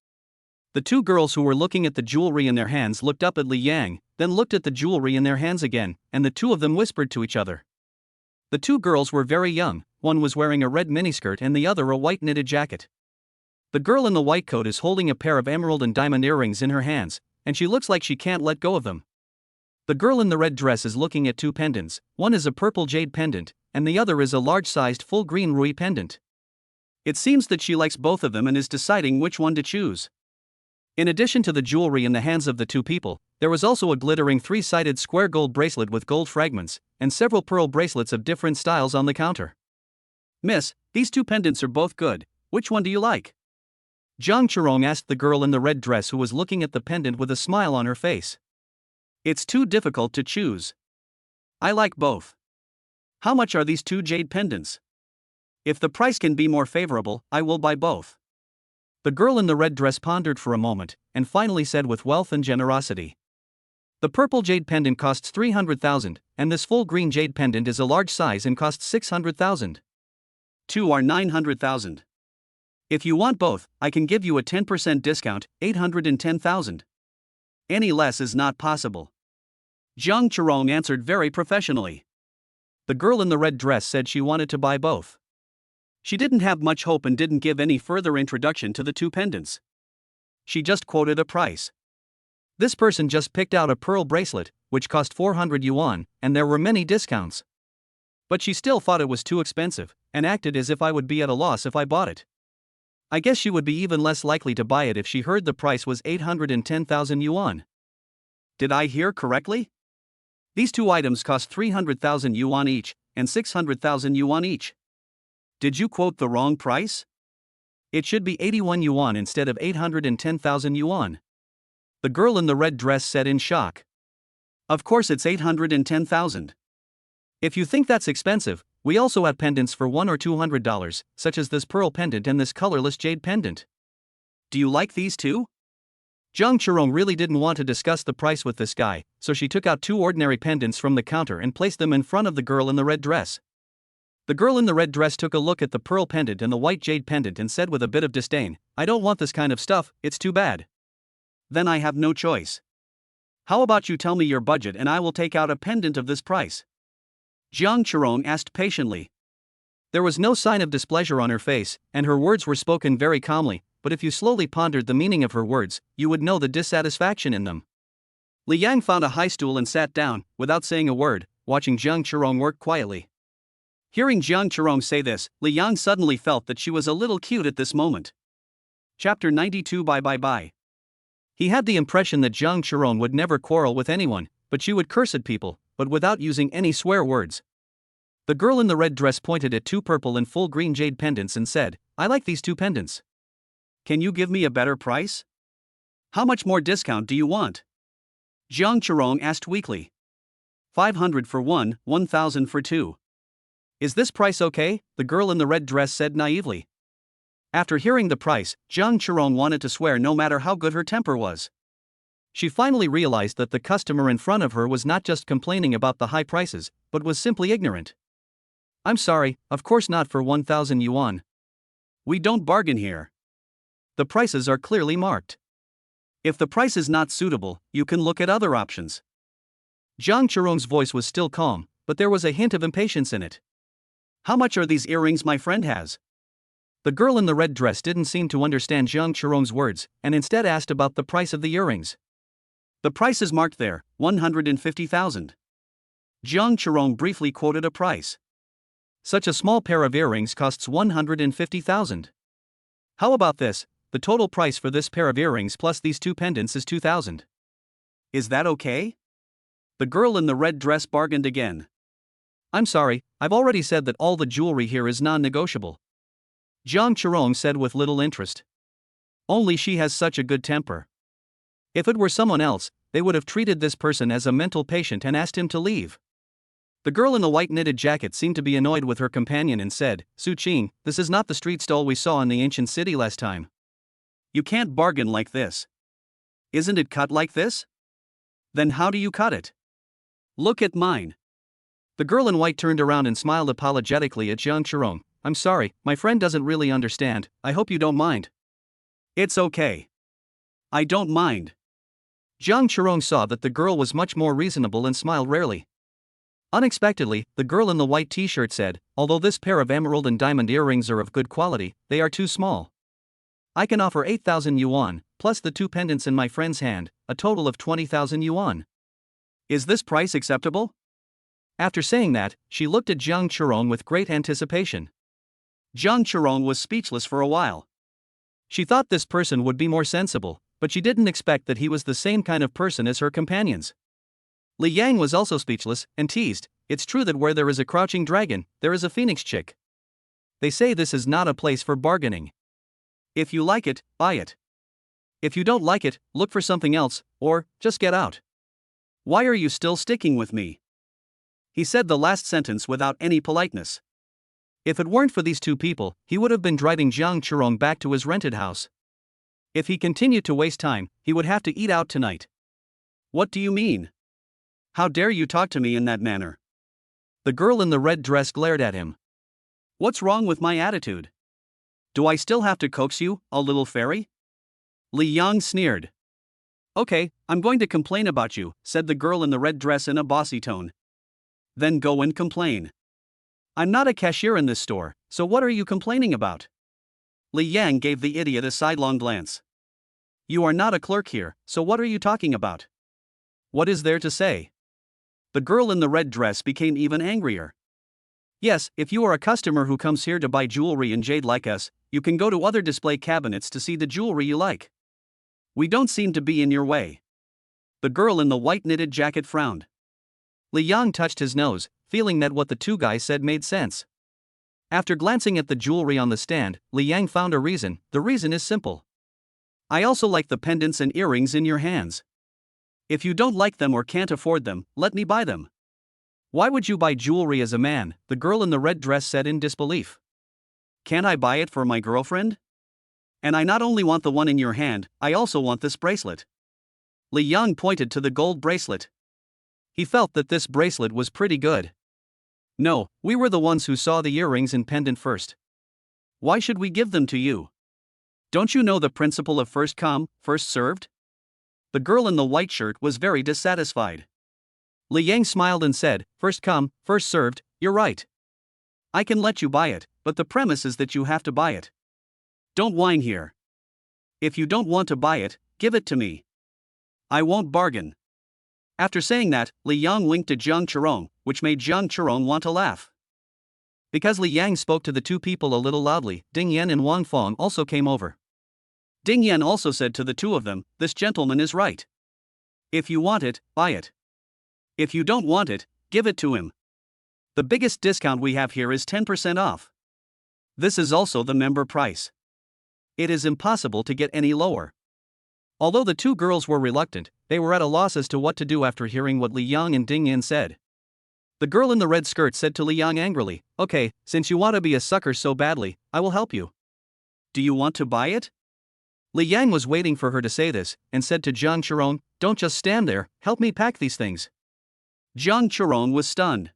The 2 girls who were looking at the jewelry in their hands looked up at Li Yang, then looked at the jewelry in their hands again, and the 2 of them whispered to each other. The 2 girls were very young, one was wearing a red miniskirt and the other a white knitted jacket. The girl in the white coat is holding a pair of emerald and diamond earrings in her hands, and she looks like she can't let go of them. The girl in the red dress is looking at 2 pendants, one is a purple jade pendant, and the other is a large-sized full green ruby pendant. It seems that she likes both of them and is deciding which one to choose. In addition to the jewelry in the hands of the 2 people, there was also a glittering 3-sided square gold bracelet with gold fragments, and several pearl bracelets of different styles on the counter. "Miss, these 2 pendants are both good, which one do you like?" Zhang Chirong asked the girl in the red dress who was looking at the pendant with a smile on her face. "It's too difficult to choose. I like both. How much are these 2 jade pendants? If the price can be more favorable, I will buy both." The girl in the red dress pondered for a moment, and finally said with wealth and generosity. "The purple jade pendant costs 300,000, and this full green jade pendant is a large size and costs 600,000. 2 are 900,000. If you want both, I can give you a 10% discount, 810,000. Any less is not possible." Zhang Chirong answered very professionally. The girl in the red dress said she wanted to buy both. She didn't have much hope and didn't give any further introduction to the 2 pendants. She just quoted a price. This person just picked out a pearl bracelet, which cost 400 yuan, and there were many discounts. But she still thought it was too expensive, and acted as if I would be at a loss if I bought it. I guess she would be even less likely to buy it if she heard the price was 810,000 yuan. Did I hear correctly? These 2 items cost 300,000 yuan each, and 600,000 yuan each. Did you quote the wrong price? It should be 81 yuan instead of 810,000 yuan. The girl in the red dress said in shock. Of course it's 810,000. If you think that's expensive, we also have pendants for $100 or $200, such as this pearl pendant and this colorless jade pendant. Do you like these 2? Zhang Chirong really didn't want to discuss the price with this guy, so she took out 2 ordinary pendants from the counter and placed them in front of the girl in the red dress. The girl in the red dress took a look at the pearl pendant and the white jade pendant and said with a bit of disdain, "I don't want this kind of stuff, it's too bad." "Then I have no choice. How about you tell me your budget and I will take out a pendant of this price?" Zhang Chirong asked patiently. There was no sign of displeasure on her face, and her words were spoken very calmly, but if you slowly pondered the meaning of her words, you would know the dissatisfaction in them. Li Yang found a high stool and sat down, without saying a word, watching Zhang Chirong work quietly. Hearing Zhang Chirong say this, Li Yang suddenly felt that she was a little cute at this moment. Chapter 92. Bye. He had the impression that Zhang Chirong would never quarrel with anyone, but she would curse at people, but without using any swear words. The girl in the red dress pointed at 2 purple and full green jade pendants and said, I like these two pendants. Can you give me a better price? How much more discount do you want? Jiang Chirong asked weakly. 500 for one, 1,000 for two. Is this price okay? The girl in the red dress said naively. After hearing the price, Jiang Chirong wanted to swear no matter how good her temper was. She finally realized that the customer in front of her was not just complaining about the high prices, but was simply ignorant. I'm sorry, of course not for 1,000 yuan. We don't bargain here. The prices are clearly marked. If the price is not suitable, you can look at other options. Jiang Chirong's voice was still calm, but there was a hint of impatience in it. How much are these earrings my friend has? The girl in the red dress didn't seem to understand Jiang Chirong's words, and instead asked about the price of the earrings. The price is marked there, 150,000. Jiang Chirong briefly quoted a price. Such a small pair of earrings costs 150,000. How about this? The total price for this pair of earrings plus these two pendants is 2,000. Is that okay? The girl in the red dress bargained again. I'm sorry, I've already said that all the jewelry here is non-negotiable. Jiang Chirong said with little interest. Only she has such a good temper. If it were someone else, they would have treated this person as a mental patient and asked him to leave. The girl in the white knitted jacket seemed to be annoyed with her companion and said, Su Qing, this is not the street stall we saw in the ancient city last time. You can't bargain like this. Isn't it cut like this? Then how do you cut it? Look at mine. The girl in white turned around and smiled apologetically at Jiang Chirong. I'm sorry, my friend doesn't really understand, I hope you don't mind. It's okay. I don't mind. Jiang Chirong saw that the girl was much more reasonable and smiled rarely. Unexpectedly, the girl in the white t-shirt said, although this pair of emerald and diamond earrings are of good quality, they are too small. I can offer 8,000 yuan, plus the two pendants in my friend's hand, a total of 20,000 yuan. Is this price acceptable? After saying that, she looked at Jiang Chirong with great anticipation. Jiang Chirong was speechless for a while. She thought this person would be more sensible, but she didn't expect that he was the same kind of person as her companions. Li Yang was also speechless, and teased, it's true that where there is a crouching dragon, there is a phoenix chick. They say this is not a place for bargaining. If you like it, buy it. If you don't like it, look for something else, or, just get out. Why are you still sticking with me? He said the last sentence without any politeness. If it weren't for these two people, he would have been driving Jiang Chirong back to his rented house. If he continued to waste time, he would have to eat out tonight. What do you mean? How dare you talk to me in that manner? The girl in the red dress glared at him. What's wrong with my attitude? Do I still have to coax you, a little fairy? Li Yang sneered. Okay, I'm going to complain about you, said the girl in the red dress in a bossy tone. Then go and complain. I'm not a cashier in this store, so what are you complaining about? Li Yang gave the idiot a sidelong glance. You are not a clerk here, so what are you talking about? What is there to say? The girl in the red dress became even angrier. Yes, if you are a customer who comes here to buy jewelry and jade like us, you can go to other display cabinets to see the jewelry you like. We don't seem to be in your way. The girl in the white knitted jacket frowned. Li Yang touched his nose, feeling that what the two guys said made sense. After glancing at the jewelry on the stand, Li Yang found a reason. The reason is simple. I also like the pendants and earrings in your hands. If you don't like them or can't afford them, let me buy them. Why would you buy jewelry as a man? The girl in the red dress said in disbelief. Can't I buy it for my girlfriend? And I not only want the one in your hand, I also want this bracelet. Li Yang pointed to the gold bracelet. He felt that this bracelet was pretty good. No, we were the ones who saw the earrings and pendant first. Why should we give them to you? Don't you know the principle of first come, first served? The girl in the white shirt was very dissatisfied. Li Yang smiled and said, first come, first served, you're right. I can let you buy it, but the premise is that you have to buy it. Don't whine here. If you don't want to buy it, give it to me. I won't bargain. After saying that, Li Yang winked at Jiang Chirong, which made Jiang Chirong want to laugh. Because Li Yang spoke to the two people a little loudly, Ding Yan and Wang Fong also came over. Ding Yan also said to the two of them, this gentleman is right. If you want it, buy it. If you don't want it, give it to him. The biggest discount we have here is 10% off. This is also the member price. It is impossible to get any lower. Although the two girls were reluctant, they were at a loss as to what to do after hearing what Li Yang and Ding Yan said. The girl in the red skirt said to Li Yang angrily, "Okay, since you want to be a sucker so badly, I will help you. Do you want to buy it?" Li Yang was waiting for her to say this, and said to Jiang Chirong, "Don't just stand there, help me pack these things." Jiang Chirong was stunned.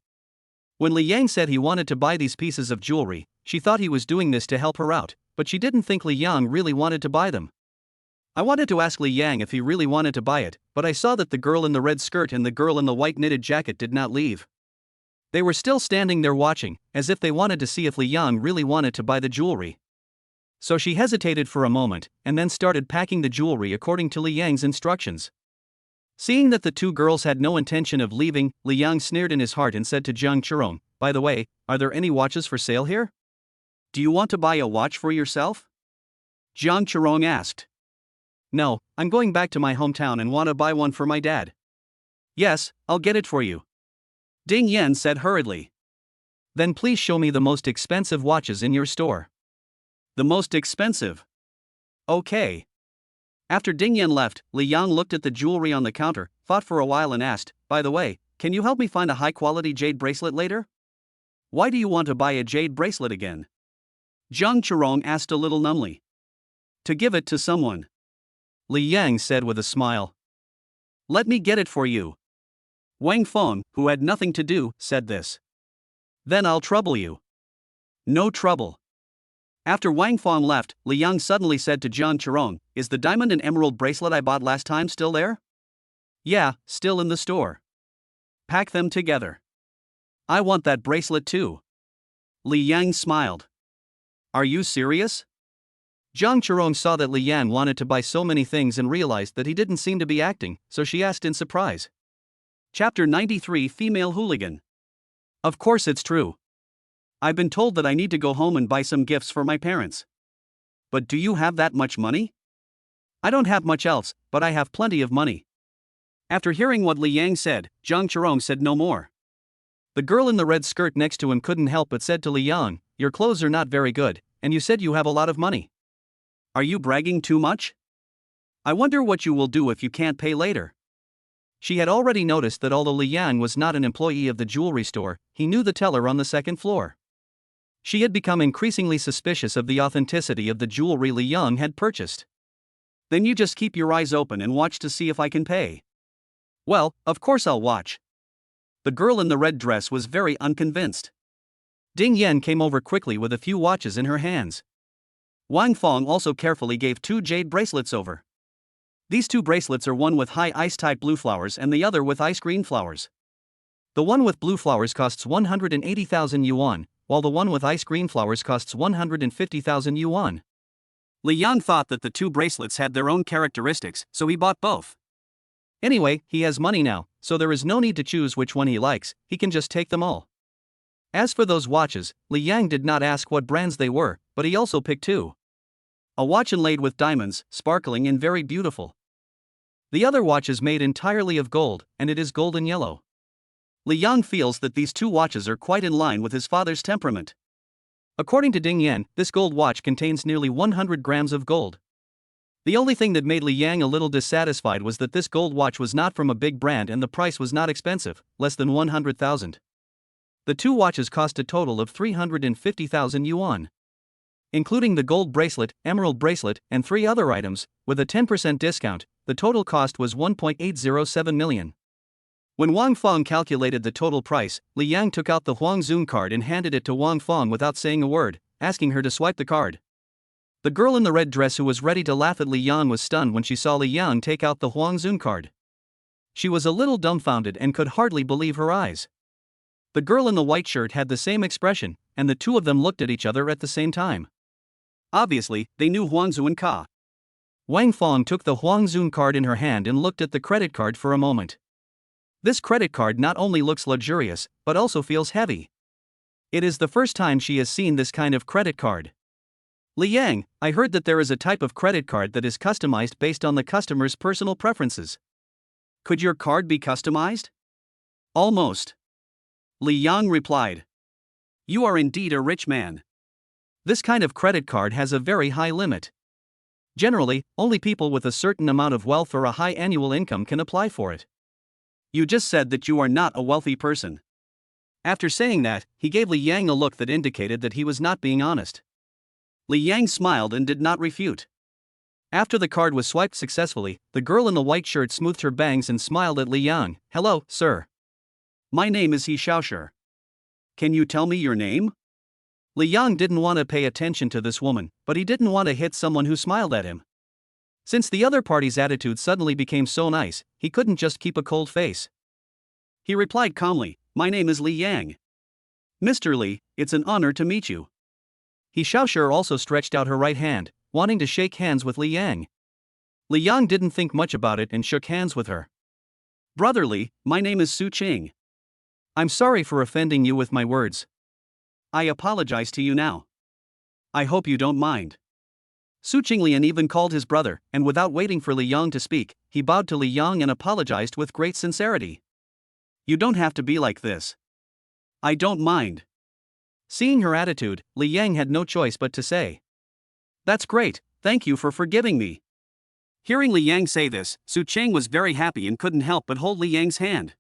When Li Yang said he wanted to buy these pieces of jewelry, she thought he was doing this to help her out, but she didn't think Li Yang really wanted to buy them. I wanted to ask Li Yang if he really wanted to buy it, but I saw that the girl in the red skirt and the girl in the white knitted jacket did not leave. They were still standing there watching, as if they wanted to see if Li Yang really wanted to buy the jewelry. So she hesitated for a moment, and then started packing the jewelry according to Li Yang's instructions. Seeing that the two girls had no intention of leaving, Li Yang sneered in his heart and said to Jiang Chirong, "By the way, are there any watches for sale here? Do you want to buy a watch for yourself?" Jiang Chirong asked. "No, I'm going back to my hometown and want to buy one for my dad." "Yes, I'll get it for you," Ding Yan said hurriedly. "Then please show me the most expensive watches in your store." "The most expensive? Okay." After Ding Yan left, Li Yang looked at the jewelry on the counter, thought for a while and asked, "By the way, can you help me find a high-quality jade bracelet later?" "Why do you want to buy a jade bracelet again?" Jiang Chirong asked a little numbly. "To give it to someone," Li Yang said with a smile. "Let me get it for you." Wang Feng, who had nothing to do, said this. "Then I'll trouble you." "No trouble." After Wang Feng left, Li Yang suddenly said to Jiang Chirong, "Is the diamond and emerald bracelet I bought last time still there?" "Yeah, still in the store." "Pack them together." "I want that bracelet too." Li Yang smiled. "Are you serious?" Jiang Chirong saw that Li Yang wanted to buy so many things and realized that he didn't seem to be acting, so she asked in surprise. Chapter 93 Female Hooligan. "Of course it's true. I've been told that I need to go home and buy some gifts for my parents." "But do you have that much money?" "I don't have much else, but I have plenty of money." After hearing what Li Yang said, Jiang Chirong said no more. The girl in the red skirt next to him couldn't help but said to Li Yang, "Your clothes are not very good, and you said you have a lot of money. Are you bragging too much? I wonder what you will do if you can't pay later." She had already noticed that although Li Yang was not an employee of the jewelry store, he knew the teller on the second floor. She had become increasingly suspicious of the authenticity of the jewelry Li Yang had purchased. "Then you just keep your eyes open and watch to see if I can pay." "Well, of course I'll watch." The girl in the red dress was very unconvinced. Ding Yan came over quickly with a few watches in her hands. Wang Feng also carefully gave 2 jade bracelets over. These 2 bracelets are one with high ice-type blue flowers and the other with ice green flowers. The one with blue flowers costs 180,000 yuan, while the one with ice green flowers costs 150,000 yuan. Li Yang thought that the 2 bracelets had their own characteristics, so he bought both. Anyway, he has money now, so there is no need to choose which one he likes, he can just take them all. As for those watches, Li Yang did not ask what brands they were, but he also picked 2. A watch inlaid with diamonds, sparkling and very beautiful. The other watch is made entirely of gold, and it is golden yellow. Li Yang feels that these 2 watches are quite in line with his father's temperament. According to Ding Yan, this gold watch contains nearly 100 grams of gold. The only thing that made Li Yang a little dissatisfied was that this gold watch was not from a big brand and the price was not expensive, less than 100,000. The 2 watches cost a total of 350,000 yuan. Including the gold bracelet, emerald bracelet, and 3 other items, with a 10% discount, the total cost was 1.807 million. When Wang Feng calculated the total price, Li Yang took out the Huangzhong card and handed it to Wang Feng without saying a word, asking her to swipe the card. The girl in the red dress who was ready to laugh at Li Yang was stunned when she saw Li Yang take out the Huangzhong card. She was a little dumbfounded and could hardly believe her eyes. The girl in the white shirt had the same expression, and the two of them looked at each other at the same time. Obviously, they knew Huangzhou and Ka. Wang Feng took the Huangzhou card in her hand and looked at the credit card for a moment. This credit card not only looks luxurious, but also feels heavy. It is the first time she has seen this kind of credit card. "Li Yang, I heard that there is a type of credit card that is customized based on the customer's personal preferences. Could your card be customized?" "Almost," Li Yang replied. "You are indeed a rich man." This kind of credit card has a very high limit. Generally, only people with a certain amount of wealth or a high annual income can apply for it. You just said that you are not a wealthy person. After saying that, he gave Li Yang a look that indicated that he was not being honest. Li Yang smiled and did not refute. After the card was swiped successfully, the girl in the white shirt smoothed her bangs and smiled at Li Yang. Hello, sir. My name is Xiao. Can you tell me your name? Li Yang didn't want to pay attention to this woman, but he didn't want to hit someone who smiled at him. Since the other party's attitude suddenly became so nice, he couldn't just keep a cold face. He replied calmly, My name is Li Yang. Mr. Li, it's an honor to meet you. Xiao also stretched out her right hand, wanting to shake hands with Li Yang. Li Yang didn't think much about it and shook hands with her. Brother Li, my name is Su Qing. I'm sorry for offending you with my words. I apologize to you now. I hope you don't mind. Su Qinglian even called his brother, and without waiting for Li Yang to speak, he bowed to Li Yang and apologized with great sincerity. You don't have to be like this. I don't mind. Seeing her attitude, Li Yang had no choice but to say, That's great, thank you for forgiving me. Hearing Li Yang say this, Su Cheng was very happy and couldn't help but hold Li Yang's hand.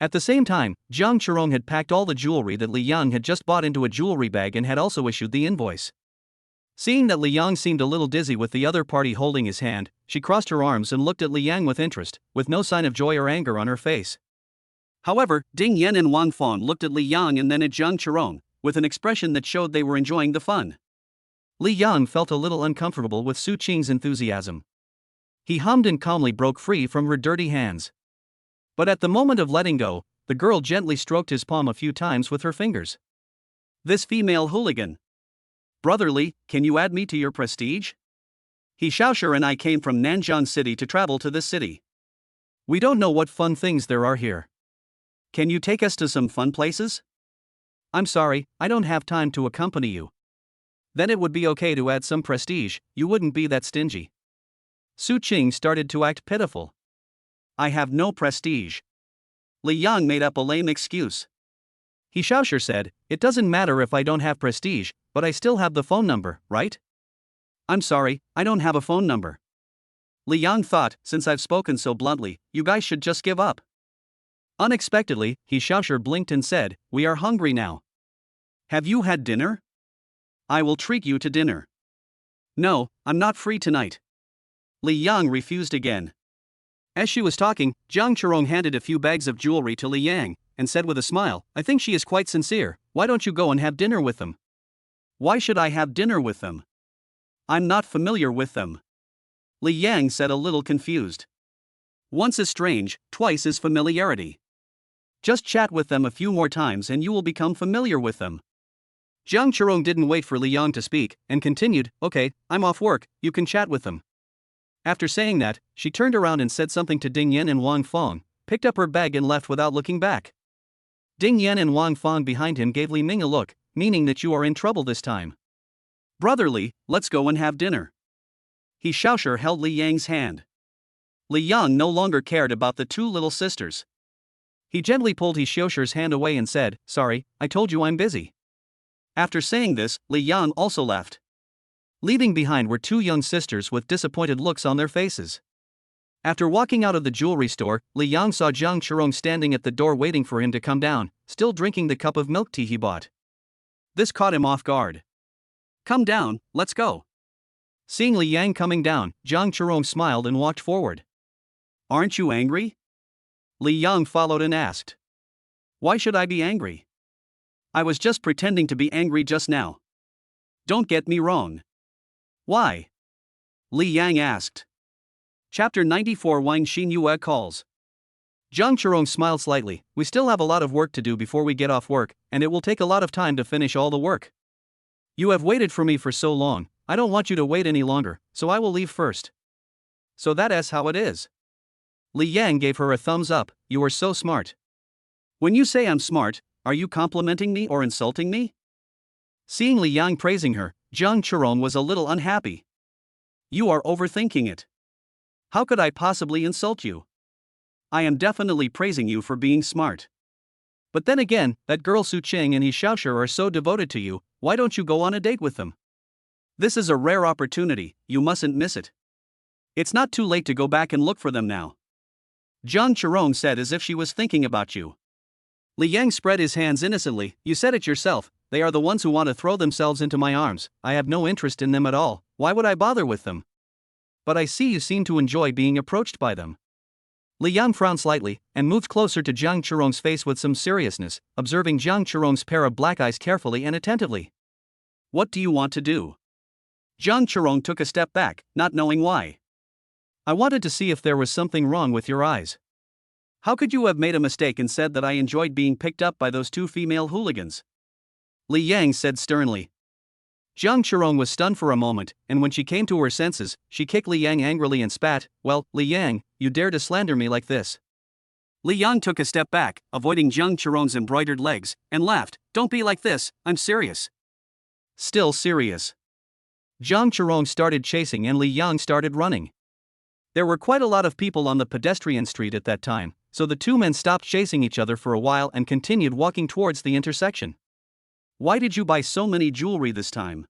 At the same time, Jiang Chirong had packed all the jewelry that Li Yang had just bought into a jewelry bag and had also issued the invoice. Seeing that Li Yang seemed a little dizzy with the other party holding his hand, she crossed her arms and looked at Li Yang with interest, with no sign of joy or anger on her face. However, Ding Yan and Wang Fong looked at Li Yang and then at Jiang Chirong, with an expression that showed they were enjoying the fun. Li Yang felt a little uncomfortable with Su Qing's enthusiasm. He hummed and calmly broke free from her dirty hands. But at the moment of letting go, the girl gently stroked his palm a few times with her fingers. This female hooligan. Brother Li, can you add me to your prestige? Xiao and I came from Nanjiang City to travel to this city. We don't know what fun things there are here. Can you take us to some fun places? I'm sorry, I don't have time to accompany you. Then it would be okay to add some prestige, you wouldn't be that stingy. Su Qing started to act pitiful. I have no prestige. Li Yang made up a lame excuse. Xiao said, It doesn't matter if I don't have prestige, but I still have the phone number, right? I'm sorry, I don't have a phone number. Li Yang thought, since I've spoken so bluntly, you guys should just give up. Unexpectedly, Xiao blinked and said, We are hungry now. Have you had dinner? I will treat you to dinner. No, I'm not free tonight. Li Yang refused again. As she was talking, Jiang Chirong handed a few bags of jewelry to Li Yang, and said with a smile, I think she is quite sincere, why don't you go and have dinner with them? Why should I have dinner with them? I'm not familiar with them. Li Yang said a little confused. Once is strange, twice is familiarity. Just chat with them a few more times and you will become familiar with them. Jiang Chirong didn't wait for Li Yang to speak, and continued, Okay, I'm off work, you can chat with them. After saying that, she turned around and said something to Ding Yan and Wang Fong, picked up her bag and left without looking back. Ding Yan and Wang Fong behind him gave Li Ming a look, meaning that you are in trouble this time. Brother Li, let's go and have dinner. Xiao held Li Yang's hand. Li Yang no longer cared about the two little sisters. He gently pulled Xiao's hand away and said, Sorry, I told you I'm busy. After saying this, Li Yang also left. Leaving behind were two young sisters with disappointed looks on their faces. After walking out of the jewelry store, Li Yang saw Jiang Chirong standing at the door waiting for him to come down, still drinking the cup of milk tea he bought. This caught him off guard. Come down, let's go. Seeing Li Yang coming down, Jiang Chirong smiled and walked forward. Aren't you angry? Li Yang followed and asked. Why should I be angry? I was just pretending to be angry just now. Don't get me wrong. Why? Li Yang asked. Chapter 94 Wang Xinyue calls. Jiang Chirong smiled slightly. We still have a lot of work to do before we get off work, and it will take a lot of time to finish all the work. You have waited for me for so long, I don't want you to wait any longer, so I will leave first. So that is how it is. Li Yang gave her a thumbs up, you are so smart. When you say I'm smart, are you complimenting me or insulting me? Seeing Li Yang praising her, Jiang Chirong was a little unhappy. You are overthinking it. How could I possibly insult you? I am definitely praising you for being smart. But then again, that girl Su Qing and Xiao are so devoted to you, Why don't you go on a date with them? This is a rare opportunity, you mustn't miss it. It's not too late to go back and look for them now. Zhang Chirong said as if she was thinking about you. Li Yang spread his hands innocently. You said it yourself, they are the ones who want to throw themselves into my arms. I have no interest in them at all, why would I bother with them? But I see you seem to enjoy being approached by them. Li Yang frowned slightly, and moved closer to Zhang Chirong's face with some seriousness, observing Zhang Chirong's pair of black eyes carefully and attentively. What do you want to do? Zhang Chirong took a step back, not knowing why. I wanted to see if there was something wrong with your eyes. How could you have made a mistake and said that I enjoyed being picked up by those two female hooligans? Li Yang said sternly. Zhang Chirong was stunned for a moment, and when she came to her senses, she kicked Li Yang angrily and spat, Well, Li Yang, you dare to slander me like this. Li Yang took a step back, avoiding Zhang Chirong's embroidered legs, and laughed, Don't be like this, I'm serious. Still serious. Zhang Chirong started chasing and Li Yang started running. There were quite a lot of people on the pedestrian street at that time, so the two men stopped chasing each other for a while and continued walking towards the intersection. Why did you buy so many jewelry this time?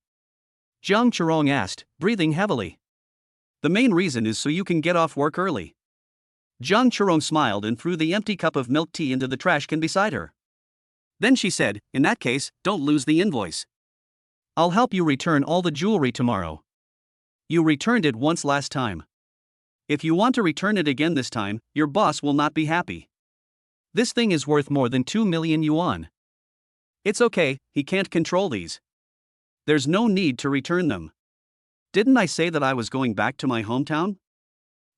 Zhang Chirong asked, breathing heavily. The main reason is so you can get off work early. Zhang Chirong smiled and threw the empty cup of milk tea into the trash can beside her. Then she said, In that case, don't lose the invoice. I'll help you return all the jewelry tomorrow. You returned it once last time. If you want to return it again this time, your boss will not be happy. This thing is worth more than 2 million yuan. It's okay, he can't control these. There's no need to return them. Didn't I say that I was going back to my hometown?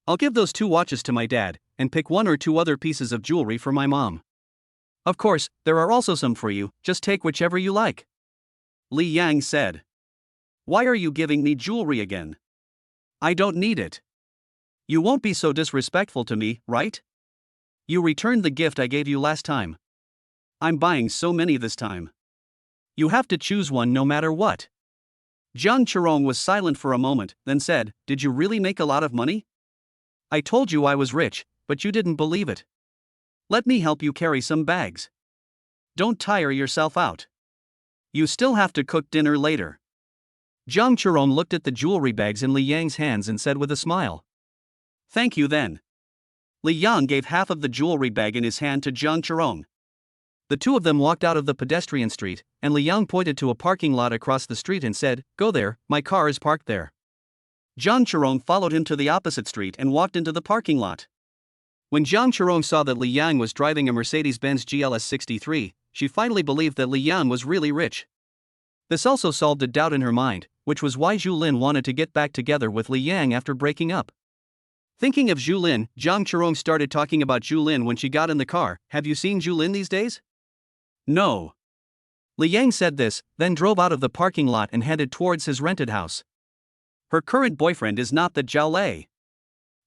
I'll give those 2 watches to my dad, and pick 1 or 2 other pieces of jewelry for my mom. Of course, there are also some for you, just take whichever you like. Li Yang said. Why are you giving me jewelry again? I don't need it. You won't be so disrespectful to me, right? You returned the gift I gave you last time. I'm buying so many this time. You have to choose one no matter what. Zhang Chirong was silent for a moment, then said, Did you really make a lot of money? I told you I was rich, but you didn't believe it. Let me help you carry some bags. Don't tire yourself out. You still have to cook dinner later. Zhang Chirong looked at the jewelry bags in Li Yang's hands and said with a smile. Thank you then. Li Yang gave half of the jewelry bag in his hand to Zhang Chirong. The two of them walked out of the pedestrian street, and Li Yang pointed to a parking lot across the street and said, Go there, my car is parked there. Zhang Chirong followed him to the opposite street and walked into the parking lot. When Zhang Chirong saw that Li Yang was driving a Mercedes-Benz GLS 63, she finally believed that Li Yang was really rich. This also solved a doubt in her mind, which was why Zhu Lin wanted to get back together with Li Yang after breaking up. Thinking of Zhu Lin, Zhang Chirong started talking about Zhu Lin when she got in the car. Have you seen Zhu Lin these days? No. Li Yang said this, then drove out of the parking lot and headed towards his rented house. Her current boyfriend is not the Xiao Lei.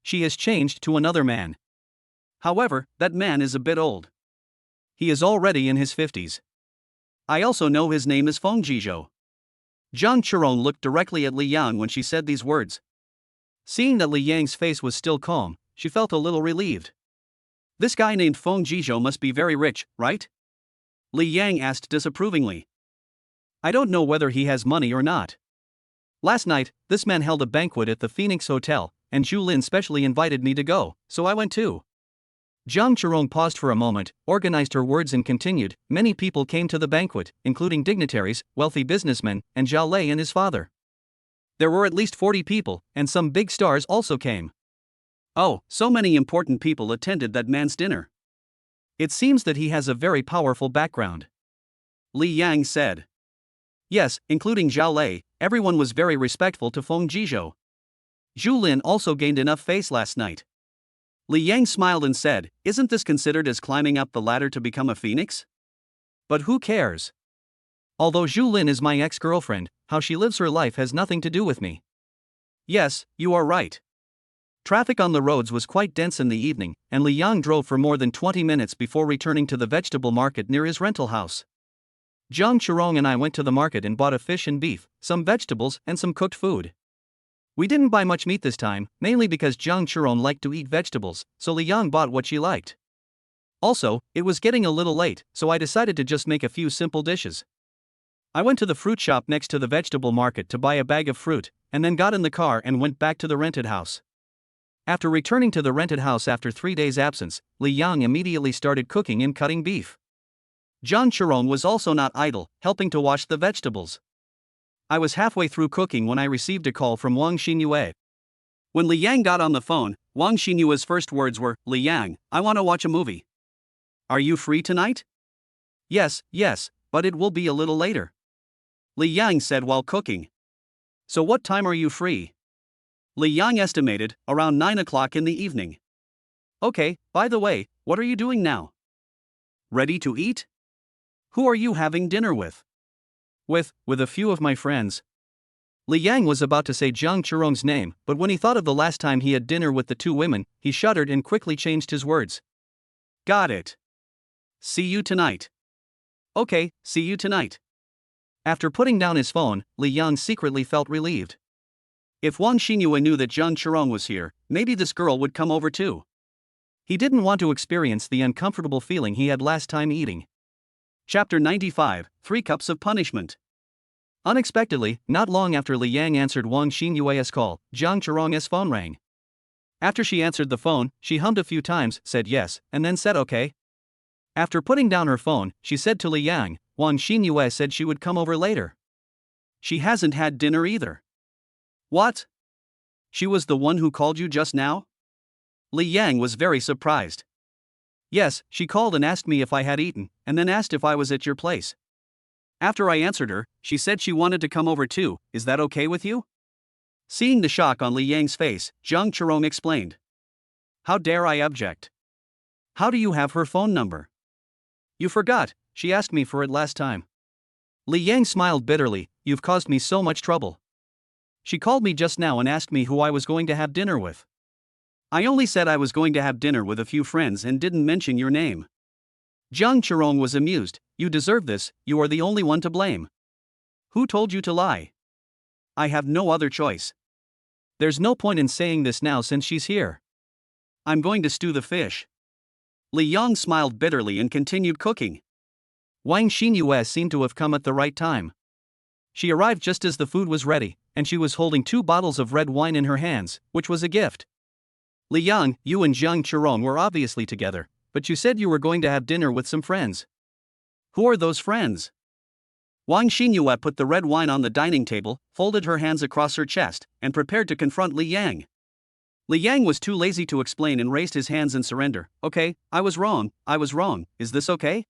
She has changed to another man. However, that man is a bit old. He is already in his 50s. I also know his name is Feng Jizhou. Zhang Chirong looked directly at Li Yang when she said these words. Seeing that Li Yang's face was still calm, she felt a little relieved. This guy named Feng Jizhou must be very rich, right? Li Yang asked disapprovingly. I don't know whether he has money or not. Last night, this man held a banquet at the Phoenix Hotel, and Zhu Lin specially invited me to go, so I went too. Zhang Chirong paused for a moment, organized her words and continued, Many people came to the banquet, including dignitaries, wealthy businessmen, and Xiao Lei and his father. There were at least 40 people, and some big stars also came. Oh, so many important people attended that man's dinner. It seems that he has a very powerful background. Li Yang said. Yes, including Xiao Lei, everyone was very respectful to Feng Jizhou. Zhu Lin also gained enough face last night. Li Yang smiled and said, Isn't this considered as climbing up the ladder to become a phoenix? But who cares? Although Zhu Lin is my ex-girlfriend, how she lives her life has nothing to do with me. Yes, you are right. Traffic on the roads was quite dense in the evening, and Li Yang drove for more than 20 minutes before returning to the vegetable market near his rental house. Zhang Chirong and I went to the market and bought a fish and beef, some vegetables, and some cooked food. We didn't buy much meat this time, mainly because Zhang Chirong liked to eat vegetables, so Li Yang bought what she liked. Also, it was getting a little late, so I decided to just make a few simple dishes. I went to the fruit shop next to the vegetable market to buy a bag of fruit, and then got in the car and went back to the rented house. After returning to the rented house after 3 days' absence, Li Yang immediately started cooking and cutting beef. Zhang Chirong was also not idle, helping to wash the vegetables. I was halfway through cooking when I received a call from Wang Xinyue. When Li Yang got on the phone, Wang Xinyue's first words were, "Li Yang, I want to watch a movie. Are you free tonight?" Yes, but it will be a little later," Li Yang said while cooking. "So what time are you free?" Li Yang estimated, around 9 o'clock in the evening. "Okay, by the way, what are you doing now? Ready to eat? Who are you having dinner with?" With a few of my friends." Li Yang was about to say Zhang Chirong's name, but when he thought of the last time he had dinner with the two women, he shuddered and quickly changed his words. "Got it. See you tonight." "Okay, see you tonight." After putting down his phone, Li Yang secretly felt relieved. If Wang Xinyue knew that Zhang Chirong was here, maybe this girl would come over too. He didn't want to experience the uncomfortable feeling he had last time eating. Chapter 95, 3 Cups of Punishment. Unexpectedly, not long after Li Yang answered Wang Xinyue's call, Zhang Chirong's phone rang. After she answered the phone, she hummed a few times, said yes, and then said okay. After putting down her phone, she said to Li Yang, "Wang Xinyue said she would come over later. She hasn't had dinner either." "What? She was the one who called you just now?" Li Yang was very surprised. "Yes, she called and asked me if I had eaten, and then asked if I was at your place. After I answered her, she said she wanted to come over too. Is that okay with you?" Seeing the shock on Li Yang's face, Zhang Chirong explained. "How dare I object? How do you have her phone number?" "You forgot, she asked me for it last time." Li Yang smiled bitterly. "You've caused me so much trouble. She called me just now and asked me who I was going to have dinner with. I only said I was going to have dinner with a few friends and didn't mention your name." Zhang Chirong was amused. "You deserve this, you are the only one to blame. Who told you to lie? I have no other choice. There's no point in saying this now since she's here. I'm going to stew the fish." Li Yang smiled bitterly and continued cooking. Wang Xinyue seemed to have come at the right time. She arrived just as the food was ready, and she was holding 2 bottles of red wine in her hands, which was a gift. "Li Yang, you and Zhang Chirong were obviously together, but you said you were going to have dinner with some friends. Who are those friends?" Wang Xinyue put the red wine on the dining table, folded her hands across her chest, and prepared to confront Li Yang. Li Yang was too lazy to explain and raised his hands in surrender. "Okay, I was wrong, is this okay?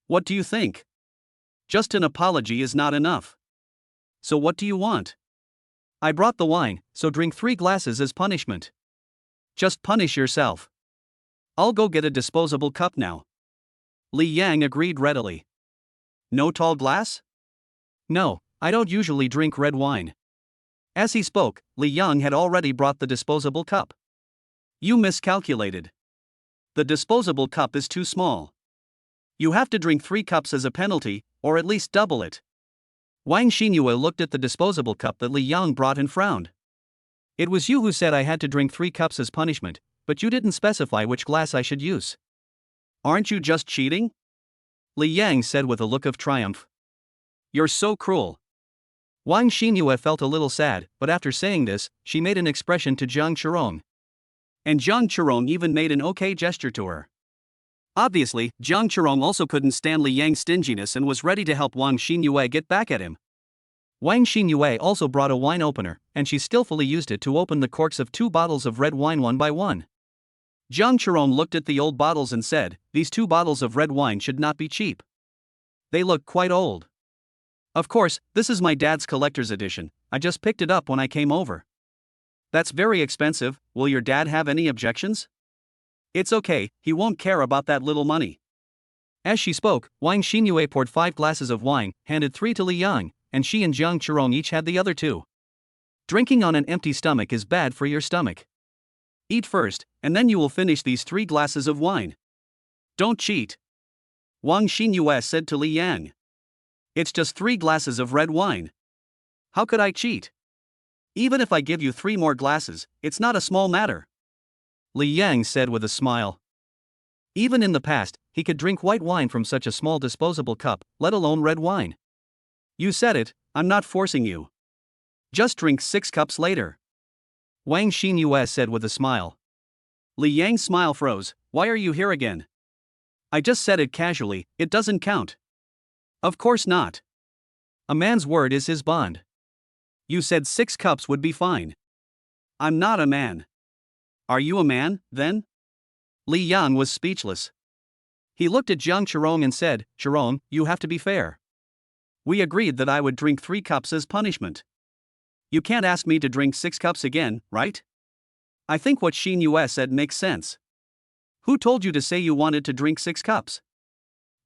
What do you think? Just an apology is not enough. So what do you want?" "I brought the wine, so drink 3 glasses as punishment. Just punish yourself. I'll go get a disposable cup now." Li Yang agreed readily. "No tall glass?" "No, I don't usually drink red wine." As he spoke, Li Yang had already brought the disposable cup. "You miscalculated. The disposable cup is too small. You have to drink 3 cups as a penalty, or at least double it." Wang Xinyue looked at the disposable cup that Li Yang brought and frowned. "It was you who said I had to drink 3 cups as punishment, but you didn't specify which glass I should use. Aren't you just cheating?" Li Yang said with a look of triumph. "You're so cruel." Wang Xinyue felt a little sad, but after saying this, she made an expression to Zhang Chirong. And Zhang Chirong even made an okay gesture to her. Obviously, Zhang Chirong also couldn't stand Li Yang's stinginess and was ready to help Wang Xinyue get back at him. Wang Xinyue also brought a wine opener, and she skillfully used it to open the corks of 2 bottles of red wine one by one. Zhang Chirong looked at the old bottles and said, "These 2 bottles of red wine should not be cheap. They look quite old. Of course, this is my dad's collector's edition, I just picked it up when I came over." "That's very expensive, will your dad have any objections?" "It's okay, he won't care about that little money." As she spoke, Wang Xinyue poured 5 glasses of wine, handed 3 to Li Yang, and she and Zhang Chirong each had the other 2. Drinking on an empty stomach is bad for your stomach. Eat first, and then you will finish these 3 glasses of wine. Don't cheat. Wang Xinyue said to Li Yang. "It's just 3 glasses of red wine. How could I cheat? Even if I give you 3 more glasses, it's not a small matter." Li Yang said with a smile. Even in the past, he could drink white wine from such a small disposable cup, let alone red wine. You said it, I'm not forcing you. Just drink 6 cups later. Wang Xinyue said with a smile. Li Yang's smile froze. Why are you here again? I just said it casually, it doesn't count. Of course not. A man's word is his bond. You said 6 cups would be fine. I'm not a man. Are you a man, then? Li Yang was speechless. He looked at Jiang Chirong and said, Chirong, you have to be fair. We agreed that I would drink 3 cups as punishment. You can't ask me to drink 6 cups again, right? I think what Xinyue said makes sense. Who told you to say you wanted to drink 6 cups?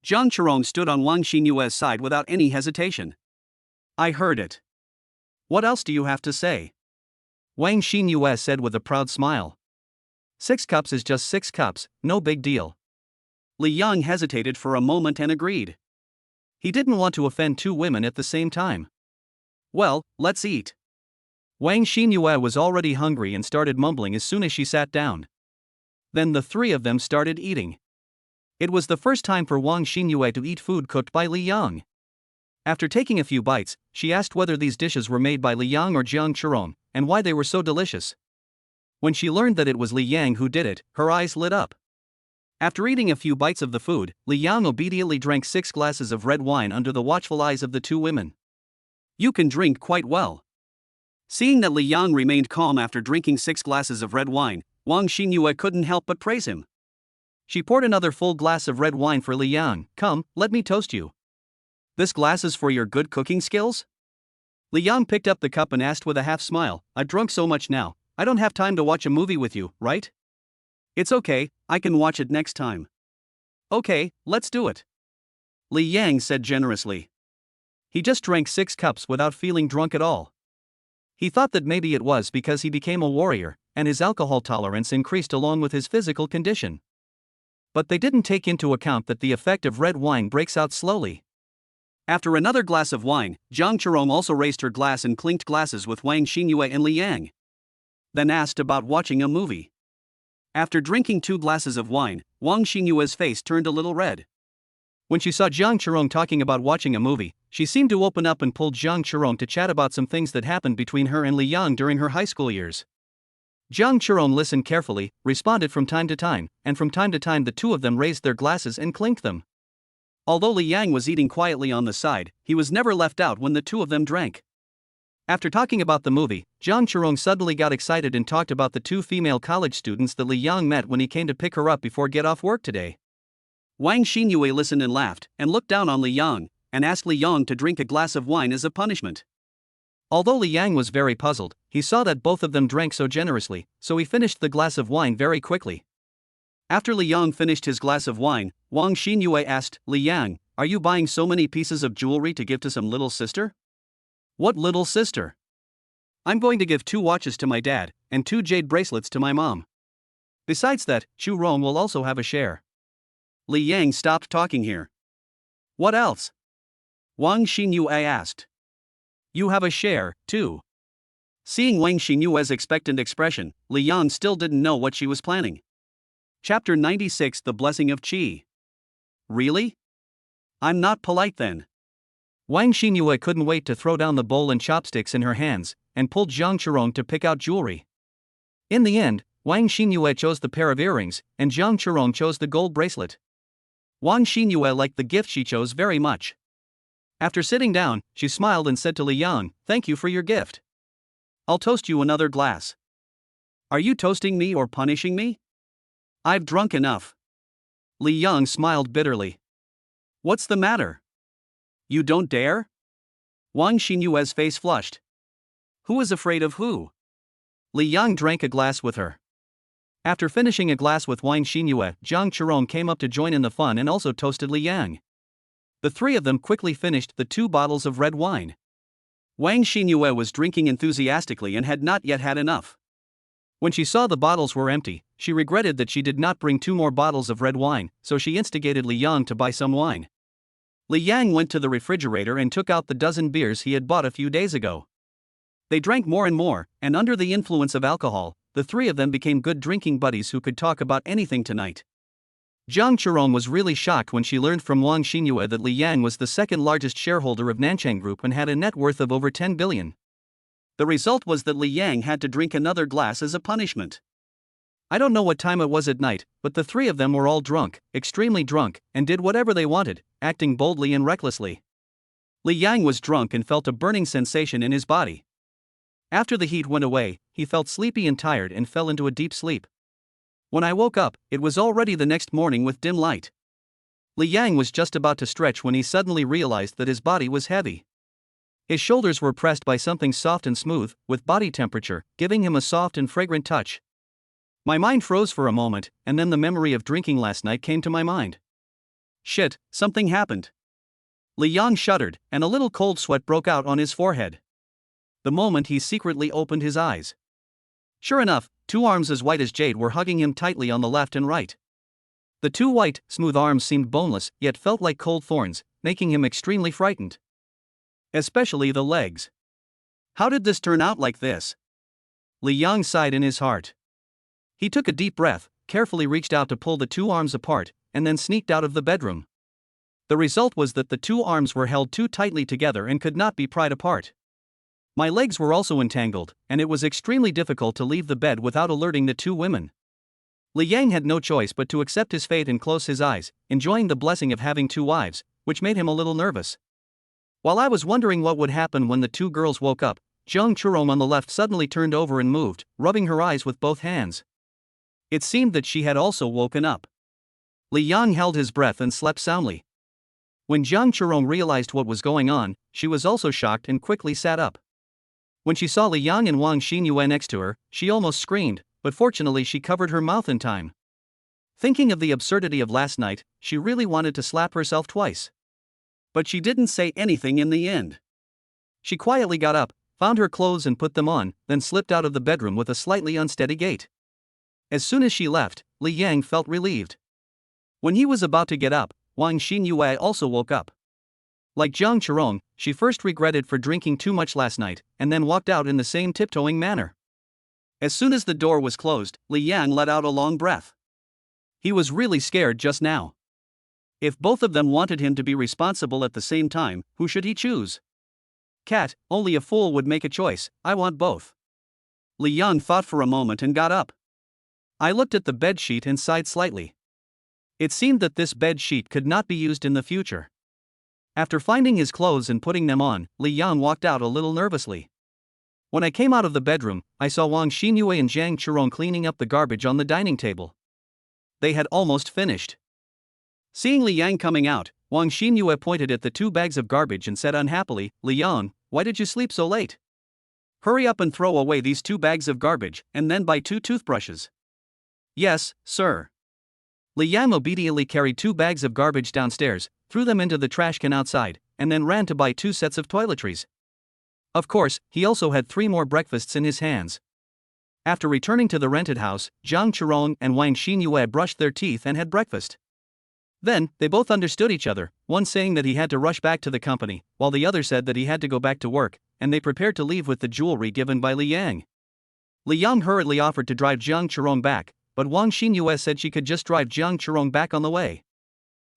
Jiang Chirong stood on Wang Xinyue's side without any hesitation. I heard it. What else do you have to say? Wang Xinyue said with a proud smile. 6 cups is just 6 cups, no big deal. Li Yang hesitated for a moment and agreed. He didn't want to offend 2 women at the same time. Well, let's eat. Wang Xinyue was already hungry and started mumbling as soon as she sat down. Then the 3 of them started eating. It was the first time for Wang Xinyue to eat food cooked by Li Yang. After taking a few bites, she asked whether these dishes were made by Li Yang or Jiang Chirong, and why they were so delicious. When she learned that it was Li Yang who did it, her eyes lit up. After eating a few bites of the food, Li Yang obediently drank 6 glasses of red wine under the watchful eyes of the 2 women. You can drink quite well. Seeing that Li Yang remained calm after drinking 6 glasses of red wine, Wang Xinyue couldn't help but praise him. She poured another full glass of red wine for Li Yang. Come, let me toast you. This glass is for your good cooking skills? Li Yang picked up the cup and asked with a half smile, I've drunk so much now, I don't have time to watch a movie with you, right? It's okay, I can watch it next time. Okay, let's do it. Li Yang said generously. He just drank 6 cups without feeling drunk at all. He thought that maybe it was because he became a warrior, and his alcohol tolerance increased along with his physical condition. But they didn't take into account that the effect of red wine breaks out slowly. After another glass of wine, Jiang Chirong also raised her glass and clinked glasses with Wang Xinyue and Li Yang. Then asked about watching a movie. After drinking 2 glasses of wine, Wang Xinyue's face turned a little red. When she saw Jiang Chirong talking about watching a movie, she seemed to open up and pulled Jiang Chirong to chat about some things that happened between her and Li Yang during her high school years. Jiang Chirong listened carefully, responded from time to time, and from time to time the 2 of them raised their glasses and clinked them. Although Li Yang was eating quietly on the side, he was never left out when the 2 of them drank. After talking about the movie, Jiang Chirong suddenly got excited and talked about the 2 female college students that Li Yang met when he came to pick her up before get off work today. Wang Xinyue listened and laughed, and looked down on Li Yang, and asked Li Yang to drink a glass of wine as a punishment. Although Li Yang was very puzzled, he saw that both of them drank so generously, so he finished the glass of wine very quickly. After Li Yang finished his glass of wine, Wang Xinyue asked, Li Yang, are you buying so many pieces of jewelry to give to some little sister? What little sister? I'm going to give 2 watches to my dad, and 2 jade bracelets to my mom. Besides that, Chu Rong will also have a share. Li Yang stopped talking here. What else? Wang Xinyue asked. You have a share, too. Seeing Wang Xinyue's expectant expression, Li Yang still didn't know what she was planning. Chapter 96 The Blessing of Qi. Really? I'm not polite then. Wang Xinyue couldn't wait to throw down the bowl and chopsticks in her hands, and pulled Jiang Chirong to pick out jewelry. In the end, Wang Xinyue chose the pair of earrings, and Jiang Chirong chose the gold bracelet. Wang Xinyue liked the gift she chose very much. After sitting down, she smiled and said to Li Yang, thank you for your gift. I'll toast you another glass. Are you toasting me or punishing me? I've drunk enough. Li Yang smiled bitterly. What's the matter? You don't dare? Wang Xinyue's face flushed. Who is afraid of who? Li Yang drank a glass with her. After finishing a glass with Wang Xinyue, Jiang Chirong came up to join in the fun and also toasted Li Yang. The 3 of them quickly finished the 2 bottles of red wine. Wang Xinyue was drinking enthusiastically and had not yet had enough. When she saw the bottles were empty, she regretted that she did not bring 2 more bottles of red wine, so she instigated Li Yang to buy some wine. Li Yang went to the refrigerator and took out the dozen beers he had bought a few days ago. They drank more and more, and under the influence of alcohol, the 3 of them became good drinking buddies who could talk about anything tonight. Jiang Chirong was really shocked when she learned from Wang Xinyue that Li Yang was the second largest shareholder of Nanchang Group and had a net worth of over 10 billion. The result was that Li Yang had to drink another glass as a punishment. I don't know what time it was at night, but the three of them were all drunk, extremely drunk, and did whatever they wanted, acting boldly and recklessly. Li Yang was drunk and felt a burning sensation in his body. After the heat went away, he felt sleepy and tired and fell into a deep sleep. When I woke up, it was already the next morning with dim light. Li Yang was just about to stretch when he suddenly realized that his body was heavy. His shoulders were pressed by something soft and smooth, with body temperature, giving him a soft and fragrant touch. My mind froze for a moment, and then the memory of drinking last night came to my mind. Shit, something happened. Li Yang shuddered, and a little cold sweat broke out on his forehead. The moment he secretly opened his eyes. Sure enough, two arms as white as jade were hugging him tightly on the left and right. The two white, smooth arms seemed boneless, yet felt like cold thorns, making him extremely frightened. Especially the legs. How did this turn out like this? Li Yang sighed in his heart. He took a deep breath, carefully reached out to pull the two arms apart, and then sneaked out of the bedroom. The result was that the two arms were held too tightly together and could not be pried apart. My legs were also entangled, and it was extremely difficult to leave the bed without alerting the two women. Li Yang had no choice but to accept his fate and close his eyes, enjoying the blessing of having two wives, which made him a little nervous. While I was wondering what would happen when the two girls woke up, Jiang Chirong on the left suddenly turned over and moved, rubbing her eyes with both hands. It seemed that she had also woken up. Li Yang held his breath and slept soundly. When Jiang Chirong realized what was going on, she was also shocked and quickly sat up. When she saw Li Yang and Wang Xinyue next to her, she almost screamed, but fortunately she covered her mouth in time. Thinking of the absurdity of last night, she really wanted to slap herself twice. But she didn't say anything in the end. She quietly got up, found her clothes and put them on, then slipped out of the bedroom with a slightly unsteady gait. As soon as she left, Li Yang felt relieved. When he was about to get up, Wang Xinyue also woke up. Like Jiang Chirong, she first regretted for drinking too much last night, and then walked out in the same tiptoeing manner. As soon as the door was closed, Li Yang let out a long breath. He was really scared just now. If both of them wanted him to be responsible at the same time, who should he choose? Cat, only a fool would make a choice. I want both. Li Yang thought for a moment and got up. I looked at the bed sheet and sighed slightly. It seemed that this bed sheet could not be used in the future. After finding his clothes and putting them on, Li Yang walked out a little nervously. When I came out of the bedroom, I saw Wang Xinyue and Jiang Chirong cleaning up the garbage on the dining table. They had almost finished. Seeing Li Yang coming out, Wang Xinyue pointed at the two bags of garbage and said unhappily, "Li Yang, why did you sleep so late? Hurry up and throw away these two bags of garbage, and then buy 2 toothbrushes." "Yes, sir." Li Yang obediently carried 2 bags of garbage downstairs, threw them into the trash can outside, and then ran to buy 2 sets of toiletries. Of course, he also had 3 more breakfasts in his hands. After returning to the rented house, Jiang Chirong and Wang Xinyue brushed their teeth and had breakfast. Then, they both understood each other, one saying that he had to rush back to the company, while the other said that he had to go back to work, and they prepared to leave with the jewelry given by Li Yang. Li Yang hurriedly offered to drive Jiang Chirong back, but Wang Xinyue said she could just drive Jiang Chirong back on the way.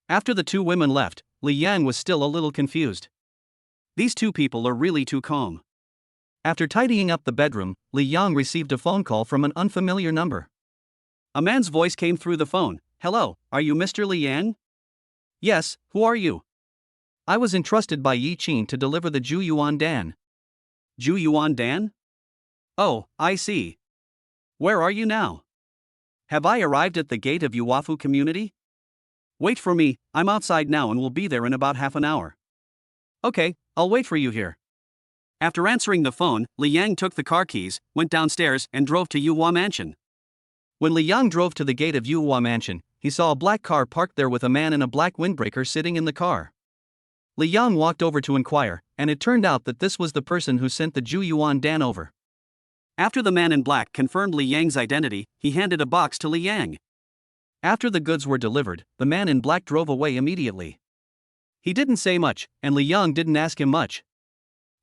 After the two women left, Li Yang was still a little confused. These two people are really too calm. After tidying up the bedroom, Li Yang received a phone call from an unfamiliar number. A man's voice came through the phone. "Hello, are you Mr. Li Yang?" "Yes, who are you?" "I was entrusted by Yi Qin to deliver the Ju Yuan Dan." "Ju Yuan Dan? Oh, I see. Where are you now?" "Have I arrived at the gate of Yuafu community?" "Wait for me, I'm outside now and will be there in about half an hour." "Okay, I'll wait for you here." After answering the phone, Li Yang took the car keys, went downstairs, and drove to Yuhua Mansion. When Li Yang drove to the gate of Yuhua Mansion, he saw a black car parked there with a man in a black windbreaker sitting in the car. Li Yang walked over to inquire, and it turned out that this was the person who sent the Ju Yuan Dan over. After the man in black confirmed Li Yang's identity, he handed a box to Li Yang. After the goods were delivered, the man in black drove away immediately. He didn't say much, and Li Yang didn't ask him much.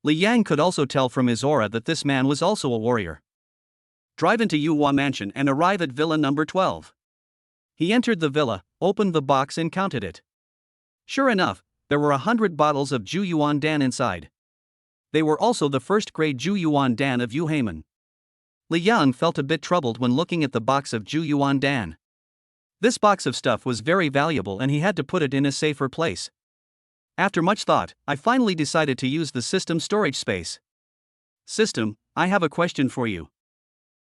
Li Yang could also tell from his aura that this man was also a warrior. Drive into Yuhua Mansion and arrive at Villa number 12. He entered the villa, opened the box and counted it. Sure enough, there were 100 bottles of Ju Yuan Dan inside. They were also the first-grade Ju Yuan Dan of Yu Heyman. Li Yang felt a bit troubled when looking at the box of Ju Yuan Dan. This box of stuff was very valuable and he had to put it in a safer place. After much thought, I finally decided to use the system storage space. System, I have a question for you.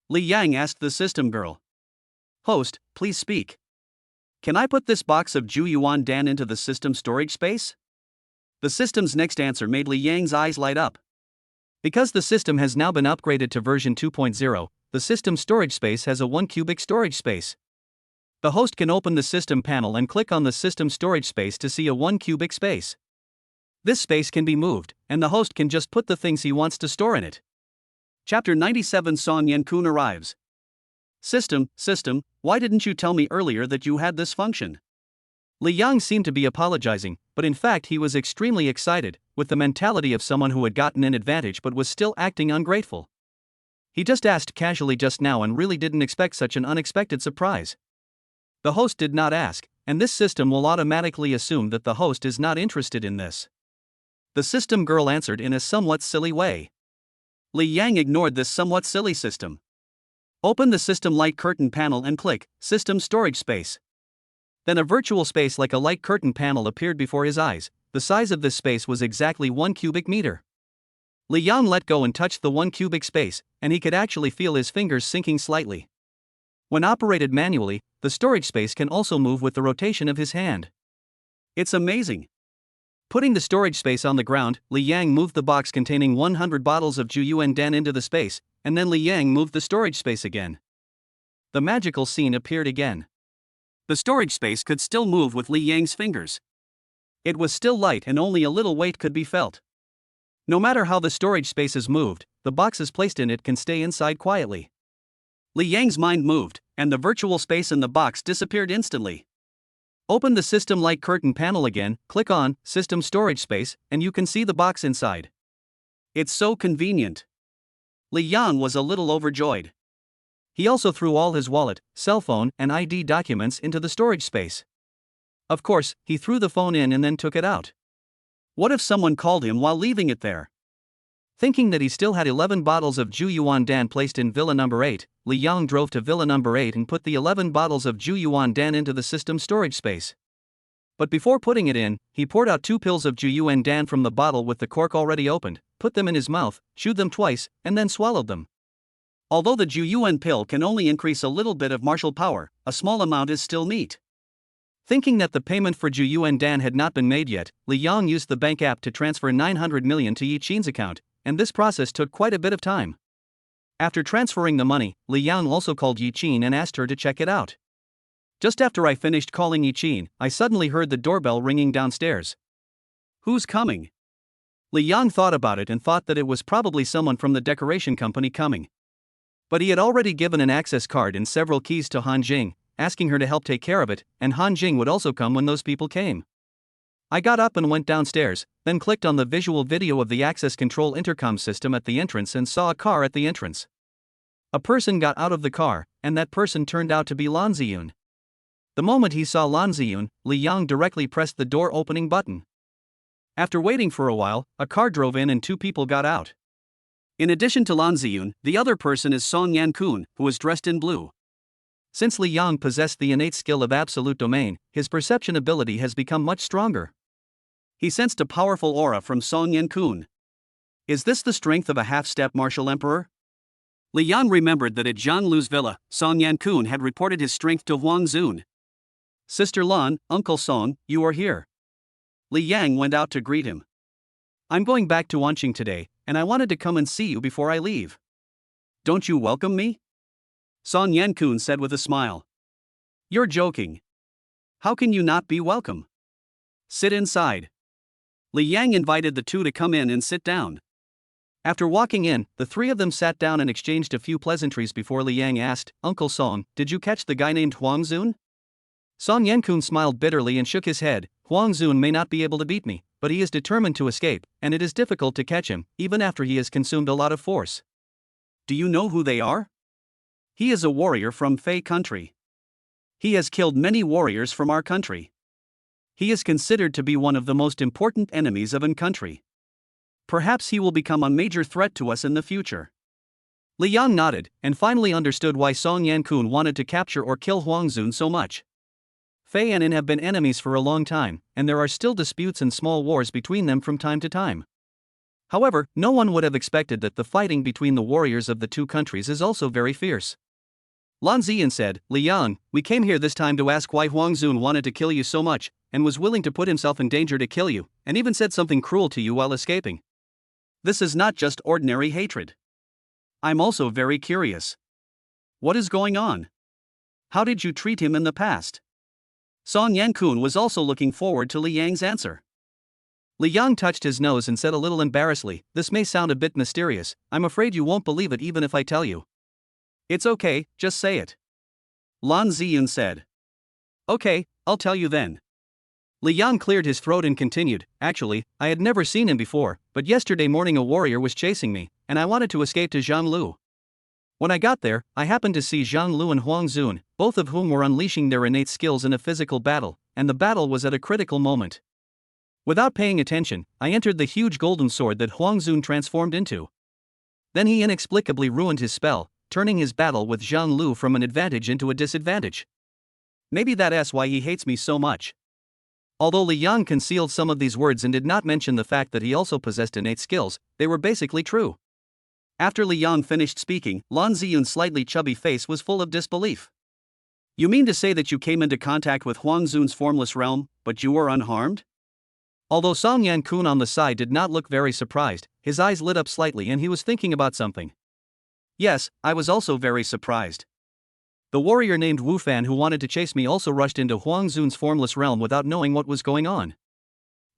Li Yang asked the system girl. Host, please speak. Can I put this box of Ju Yuan Dan into the system storage space? The system's next answer made Li Yang's eyes light up. Because the system has now been upgraded to version 2.0, the system storage space has a 1 cubic storage space. The host can open the system panel and click on the system storage space to see a 1 cubic space. This space can be moved, and the host can just put the things he wants to store in it. Chapter 97 Song Yankun arrives. System, why didn't you tell me earlier that you had this function? Li Yang seemed to be apologizing, but in fact he was extremely excited, with the mentality of someone who had gotten an advantage but was still acting ungrateful. He just asked casually just now and really didn't expect such an unexpected surprise. The host did not ask, and this system will automatically assume that the host is not interested in this. The system girl answered in a somewhat silly way. Li Yang ignored this somewhat silly system. Open the system light curtain panel and click System Storage Space. Then a virtual space like a light curtain panel appeared before his eyes. The size of this space was exactly 1 cubic meter. Li Yang let go and touched the 1 cubic space, and he could actually feel his fingers sinking slightly. When operated manually, the storage space can also move with the rotation of his hand. It's amazing. Putting the storage space on the ground, Li Yang moved the box containing 100 bottles of Ju Yuan Dan into the space, and then Li Yang moved the storage space again. The magical scene appeared again. The storage space could still move with Li Yang's fingers. It was still light and only a little weight could be felt. No matter how the storage space is moved, the boxes placed in it can stay inside quietly. Li Yang's mind moved, and the virtual space in the box disappeared instantly. Open the system light curtain panel again, click on System Storage Space, and you can see the box inside. It's so convenient. Li Yang was a little overjoyed. He also threw all his wallet, cell phone, and ID documents into the storage space. Of course, he threw the phone in and then took it out. What if someone called him while leaving it there? Thinking that he still had 11 bottles of Ju Yuan Dan placed in Villa Number 8, Li Yang drove to Villa Number 8 and put the 11 bottles of Ju Yuan Dan into the system storage space. But before putting it in, he poured out 2 pills of Ju Yuan Dan from the bottle with the cork already opened, put them in his mouth, chewed them twice, and then swallowed them. Although the Ju Yuan pill can only increase a little bit of martial power, a small amount is still meat. Thinking that the payment for Ju Yuan Dan had not been made yet, Li Yang used the bank app to transfer 900 million to Yi Qin's account, and this process took quite a bit of time. After transferring the money, Li Yang also called Yi Qin and asked her to check it out. Just after I finished calling Yi Qin, I suddenly heard the doorbell ringing downstairs. Who's coming? Li Yang thought about it and thought that it was probably someone from the decoration company coming. But he had already given an access card and several keys to Han Jing, asking her to help take care of it, and Han Jing would also come when those people came. I got up and went downstairs, then clicked on the visual video of the access control intercom system at the entrance and saw a car at the entrance. A person got out of the car, and that person turned out to be Lan Ziyun. The moment he saw Lan Ziyun, Li Yang directly pressed the door opening button. After waiting for a while, a car drove in and 2 people got out. In addition to Lan Ziyun, the other person is Song Yankun, who was dressed in blue. Since Li Yang possessed the innate skill of absolute domain, his perception ability has become much stronger. He sensed a powerful aura from Song Yankun. Is this the strength of a half-step martial emperor? Li Yang remembered that at Zhang Lu's villa, Song Yankun had reported his strength to Huang Zun. Sister Lan, Uncle Song, you are here. Li Yang went out to greet him. I'm going back to Wanqing today, and I wanted to come and see you before I leave. Don't you welcome me? Song Yankun said with a smile. You're joking. How can you not be welcome? Sit inside. Li Yang invited the 2 to come in and sit down. After walking in, the 3 of them sat down and exchanged a few pleasantries before Li Yang asked, Uncle Song, did you catch the guy named Huang Zun? Song Yankun smiled bitterly and shook his head. Huang Zun may not be able to beat me, but he is determined to escape, and it is difficult to catch him, even after he has consumed a lot of force. Do you know who they are? He is a warrior from Fei country. He has killed many warriors from our country. He is considered to be one of the most important enemies of an country. Perhaps he will become a major threat to us in the future. Li Yang nodded, and finally understood why Song Yankun wanted to capture or kill Huang Zun so much. Fei and In have been enemies for a long time, and there are still disputes and small wars between them from time to time. However, no one would have expected that the fighting between the warriors of the two countries is also very fierce. Lan Ziyan said, Li Yang, we came here this time to ask why Huang Zun wanted to kill you so much, and was willing to put himself in danger to kill you, and even said something cruel to you while escaping. This is not just ordinary hatred. I'm also very curious. What is going on? How did you treat him in the past? Song Yankun was also looking forward to Li Yang's answer. Li Yang touched his nose and said a little embarrassedly, this may sound a bit mysterious, I'm afraid you won't believe it even if I tell you. It's okay, just say it. Lan Ziyun said. Okay, I'll tell you then. Li Yang cleared his throat and continued, actually, I had never seen him before, but yesterday morning a warrior was chasing me, and I wanted to escape to Zhanglu. When I got there, I happened to see Zhanglu and Huang Zun, both of whom were unleashing their innate skills in a physical battle, and the battle was at a critical moment. Without paying attention, I entered the huge golden sword that Huang Zun transformed into. Then he inexplicably ruined his spell, turning his battle with Zhanglu from an advantage into a disadvantage. Maybe that's why he hates me so much. Although Li Yang concealed some of these words and did not mention the fact that he also possessed innate skills, they were basically true. After Li Yang finished speaking, Lan Ziyun's slightly chubby face was full of disbelief. You mean to say that you came into contact with Huang Zun's formless realm, but you were unharmed? Although Song Yankun on the side did not look very surprised, his eyes lit up slightly and he was thinking about something. Yes, I was also very surprised. The warrior named Wu Fan who wanted to chase me also rushed into Huang Zun's formless realm without knowing what was going on.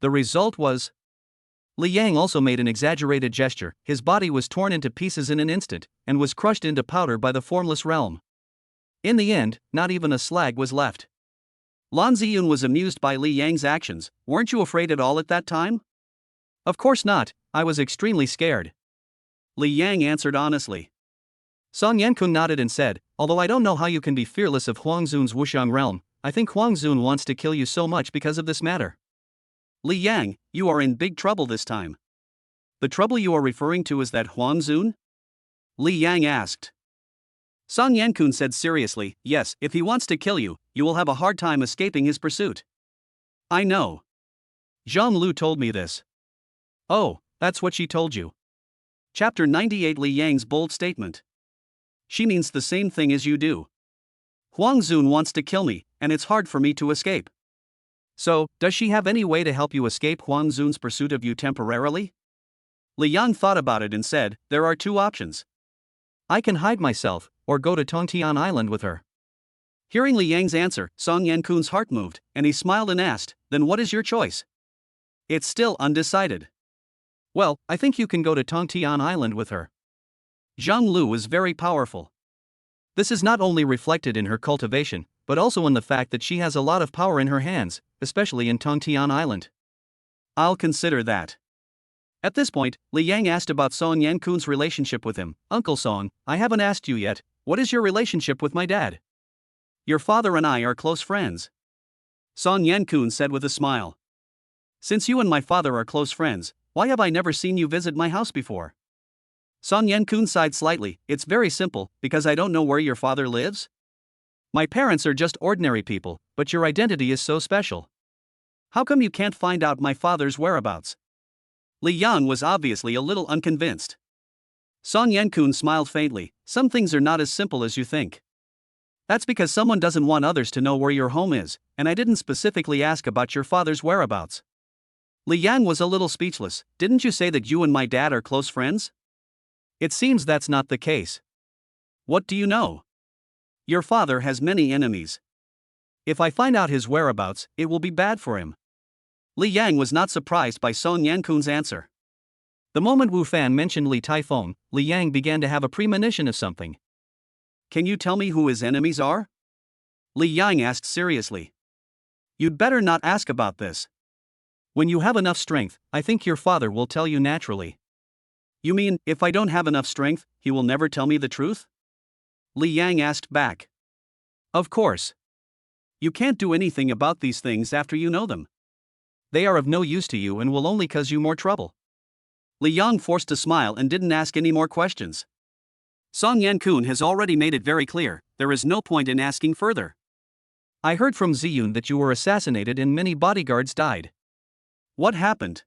The result was... Li Yang also made an exaggerated gesture, his body was torn into pieces in an instant, and was crushed into powder by the formless realm. In the end, not even a slag was left. Lan Ziyun was amused by Li Yang's actions. Weren't you afraid at all at that time? Of course not, I was extremely scared. Li Yang answered honestly. Song Yankun nodded and said, although I don't know how you can be fearless of Huang Zun's Wuxiang realm, I think Huang Zun wants to kill you so much because of this matter. Li Yang, you are in big trouble this time. The trouble you are referring to is that Huang Zun? Li Yang asked. Song Yankun said seriously, yes, if he wants to kill you, you will have a hard time escaping his pursuit. I know. Zhang Lu told me this. Oh, that's what she told you. Chapter 98 Li Yang's bold statement. She means the same thing as you do. Huang Zun wants to kill me, and it's hard for me to escape. So, does she have any way to help you escape Huang Zun's pursuit of you temporarily? Li Yang thought about it and said, there are two options. I can hide myself, or go to Tongtian Island with her. Hearing Li Yang's answer, Song Yankun's heart moved, and he smiled and asked, then what is your choice? It's still undecided. Well, I think you can go to Tongtian Island with her. Zhang Lu is very powerful. This is not only reflected in her cultivation, but also in the fact that she has a lot of power in her hands, especially in Tongtian Island. I'll consider that. At this point, Li Yang asked about Song Yankun's relationship with him. Uncle Song, I haven't asked you yet, what is your relationship with my dad? Your father and I are close friends. Song Yankun said with a smile. Since you and my father are close friends, why have I never seen you visit my house before? Song Yankun sighed slightly, it's very simple, because I don't know where your father lives. My parents are just ordinary people, but your identity is so special. How come you can't find out my father's whereabouts? Li Yang was obviously a little unconvinced. Song Yankun smiled faintly, some things are not as simple as you think. That's because someone doesn't want others to know where your home is, and I didn't specifically ask about your father's whereabouts. Li Yang was a little speechless, didn't you say that you and my dad are close friends? It seems that's not the case. What do you know? Your father has many enemies. If I find out his whereabouts, it will be bad for him. Li Yang was not surprised by Song Yankun's answer. The moment Wu Fan mentioned Li Taifeng, Li Yang began to have a premonition of something. Can you tell me who his enemies are? Li Yang asked seriously. You'd better not ask about this. When you have enough strength, I think your father will tell you naturally. You mean, if I don't have enough strength, he will never tell me the truth? Li Yang asked back. Of course. You can't do anything about these things after you know them. They are of no use to you and will only cause you more trouble. Li Yang forced a smile and didn't ask any more questions. Song Yan-kun has already made it very clear, there is no point in asking further. I heard from Ziyun that you were assassinated and many bodyguards died. What happened?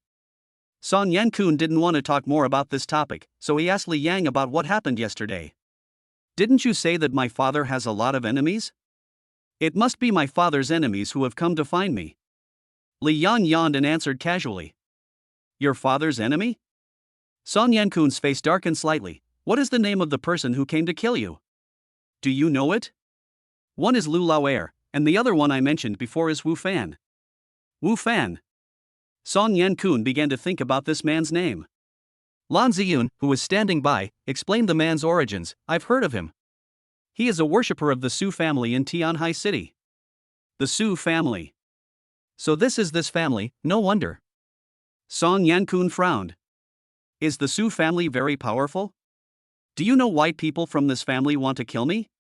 Song Yan-kun didn't want to talk more about this topic, so he asked Li Yang about what happened yesterday. Didn't you say that my father has a lot of enemies? It must be my father's enemies who have come to find me. Li Yang yawned and answered casually. Your father's enemy? Song Yan-kun's face darkened slightly. What is the name of the person who came to kill you? Do you know it? One is Lu Laoer, and the other one I mentioned before is Wu Fan. Wu Fan. Song Yan-kun began to think about this man's name. Lan Ziyun, who was standing by, explained the man's origins. I've heard of him. He is a worshipper of the Su family in Tianhai City. The Su family. So this is this family, no wonder. Song Yan-kun frowned. Is the Su family very powerful? Do you know why people from this family want to kill me?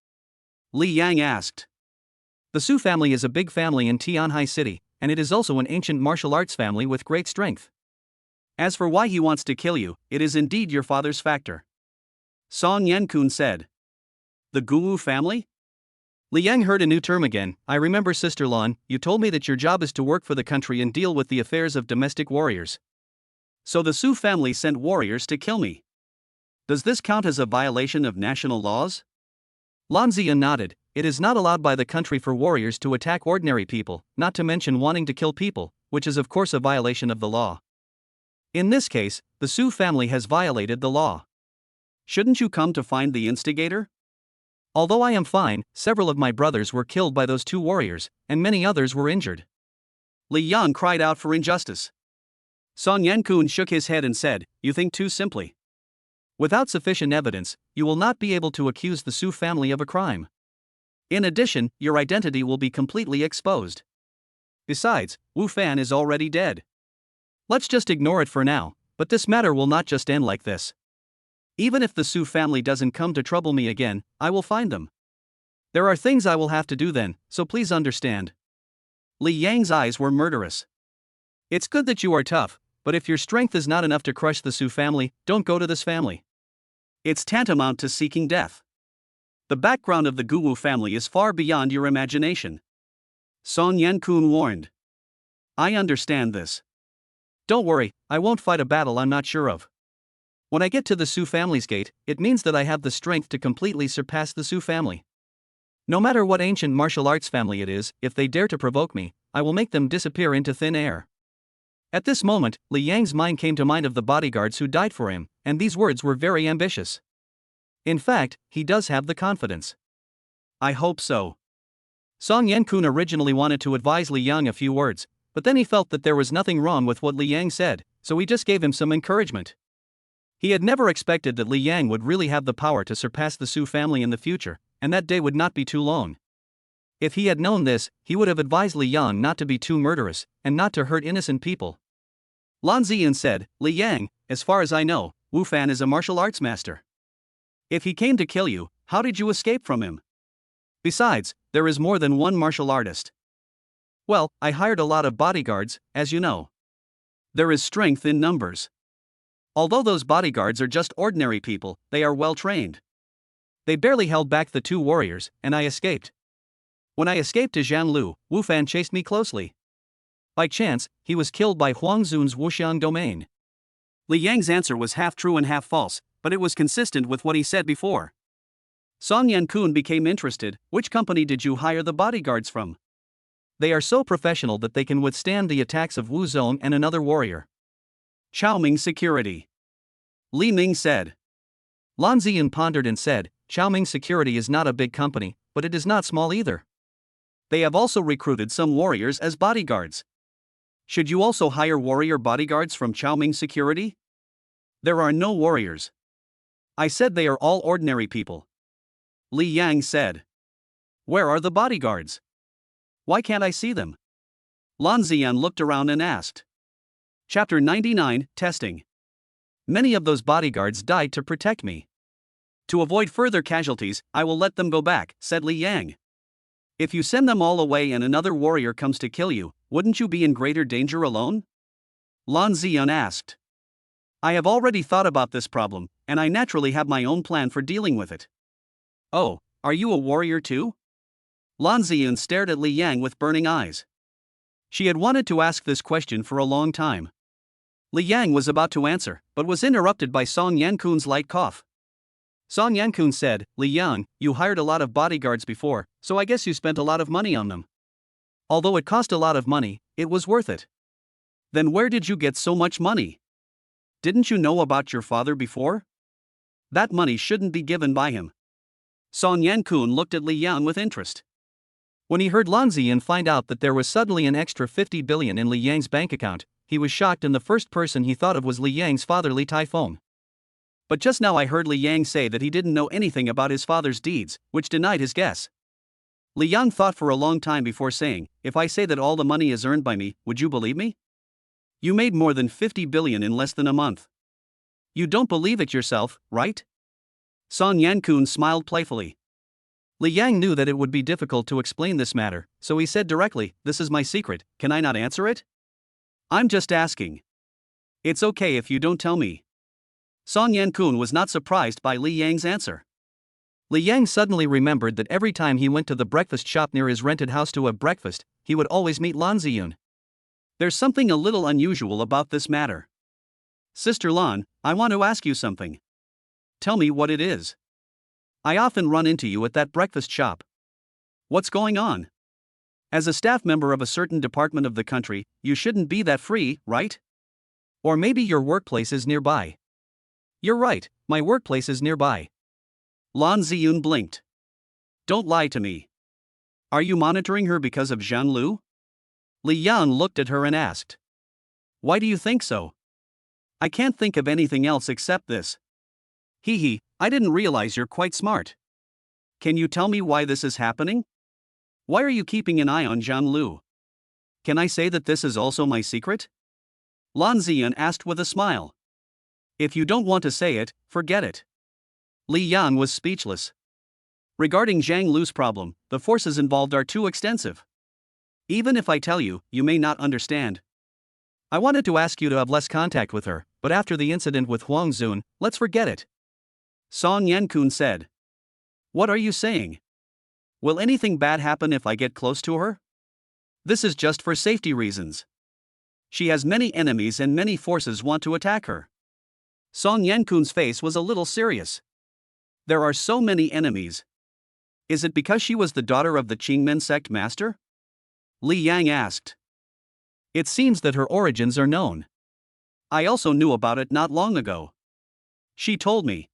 Li Yang asked. The Su family is a big family in Tianhai City, and it is also an ancient martial arts family with great strength. As for why he wants to kill you, it is indeed your father's factor. Song Yan-kun said. The Guwu family? Li Yang heard a new term again. I remember, Sister Lan, you told me that your job is to work for the country and deal with the affairs of domestic warriors. So the Su family sent warriors to kill me. Does this count as a violation of national laws? Lan Ziyan nodded. It is not allowed by the country for warriors to attack ordinary people, not to mention wanting to kill people, which is of course a violation of the law. In this case, the Su family has violated the law. Shouldn't you come to find the instigator? Although I am fine, several of my brothers were killed by those two warriors, and many others were injured. Li Yang cried out for injustice. Song Yan-kun shook his head and said, You think too simply. Without sufficient evidence, you will not be able to accuse the Su family of a crime. In addition, your identity will be completely exposed. Besides, Wu Fan is already dead. Let's just ignore it for now, but this matter will not just end like this. Even if the Su family doesn't come to trouble me again, I will find them. There are things I will have to do then, so please understand. Li Yang's eyes were murderous. It's good that you are tough, but if your strength is not enough to crush the Su family, don't go to this family. It's tantamount to seeking death. The background of the Guwu family is far beyond your imagination. Song Yan-kun warned. I understand this. Don't worry, I won't fight a battle I'm not sure of. When I get to the Su family's gate, it means that I have the strength to completely surpass the Su family. No matter what ancient martial arts family it is, if they dare to provoke me, I will make them disappear into thin air. At this moment, Li Yang's mind came to mind of the bodyguards who died for him, and these words were very ambitious. In fact, he does have the confidence. I hope so. Song Yan-kun originally wanted to advise Li Yang a few words, but then he felt that there was nothing wrong with what Li Yang said, so he just gave him some encouragement. He had never expected that Li Yang would really have the power to surpass the Su family in the future, and that day would not be too long. If he had known this, he would have advised Li Yang not to be too murderous, and not to hurt innocent people. Lan Ziyan said, Li Yang, as far as I know, Wu Fan is a martial arts master. If he came to kill you, how did you escape from him? Besides, there is more than one martial artist. Well, I hired a lot of bodyguards, as you know. There is strength in numbers. Although those bodyguards are just ordinary people, they are well trained. They barely held back the two warriors, and I escaped. When I escaped to Jianlu, Wu Fan chased me closely. By chance, he was killed by Huang Zun's Wuxiang domain. Li Yang's answer was half true and half false, but it was consistent with what he said before. Song Yan-kun became interested. Which company did you hire the bodyguards from? They are so professional that they can withstand the attacks of Wu Zong and another warrior. Xiaoming Security. Li Ming said. Lan Ziyan pondered and said, Xiaoming Security is not a big company, but it is not small either. They have also recruited some warriors as bodyguards. Should you also hire warrior bodyguards from Xiaoming Security? There are no warriors. I said they are all ordinary people. Li Yang said. Where are the bodyguards? Why can't I see them? Lan Ziyan looked around and asked. Chapter 99, Testing. Many of those bodyguards died to protect me. To avoid further casualties, I will let them go back, said Li Yang. If you send them all away and another warrior comes to kill you, wouldn't you be in greater danger alone? Lan Ziyan asked. I have already thought about this problem, and I naturally have my own plan for dealing with it. Oh, are you a warrior too? Lan Ziyan stared at Li Yang with burning eyes. She had wanted to ask this question for a long time. Li Yang was about to answer, but was interrupted by Song Yankun's light cough. Song Yankun said, Li Yang, you hired a lot of bodyguards before, so I guess you spent a lot of money on them. Although it cost a lot of money, it was worth it. Then where did you get so much money? Didn't you know about your father before? That money shouldn't be given by him. Song Yankun looked at Li Yang with interest. When he heard Lan Ziyan find out that there was suddenly an extra 50 billion in Li Yang's bank account, he was shocked, and the first person he thought of was Li Yang's father Li Taifeng. But just now I heard Li Yang say that he didn't know anything about his father's deeds, which denied his guess. Li Yang thought for a long time before saying, if I say that all the money is earned by me, would you believe me? You made more than 50 billion in less than a month. You don't believe it yourself, right? Song Yankun smiled playfully. Li Yang knew that it would be difficult to explain this matter, so he said directly, this is my secret, can I not answer it? I'm just asking. It's okay if you don't tell me. Song Yankun was not surprised by Li Yang's answer. Li Yang suddenly remembered that every time he went to the breakfast shop near his rented house to have breakfast, he would always meet Lan Ziyun. There's something a little unusual about this matter. Sister Lan, I want to ask you something. Tell me what it is. I often run into you at that breakfast shop. What's going on? As a staff member of a certain department of the country, you shouldn't be that free, right? Or maybe your workplace is nearby. You're right, my workplace is nearby. Lan Ziyun blinked. Don't lie to me. Are you monitoring her because of Zhang Lu? Li Yan looked at her and asked. Why do you think so? I can't think of anything else except this. Hee, I didn't realize you're quite smart. Can you tell me why this is happening? Why are you keeping an eye on Zhang Lu? Can I say that this is also my secret? Lan Ziyun asked with a smile. If you don't want to say it, forget it. Li Yan was speechless. Regarding Zhang Lu's problem, the forces involved are too extensive. Even if I tell you, you may not understand. I wanted to ask you to have less contact with her, but after the incident with Huang Zun, let's forget it. Song Yankun said. What are you saying? Will anything bad happen if I get close to her? This is just for safety reasons. She has many enemies and many forces want to attack her. Song Yankun's face was a little serious. There are so many enemies. Is it because she was the daughter of the Qingmen sect master? Li Yang asked. It seems that her origins are known. I also knew about it not long ago. She told me.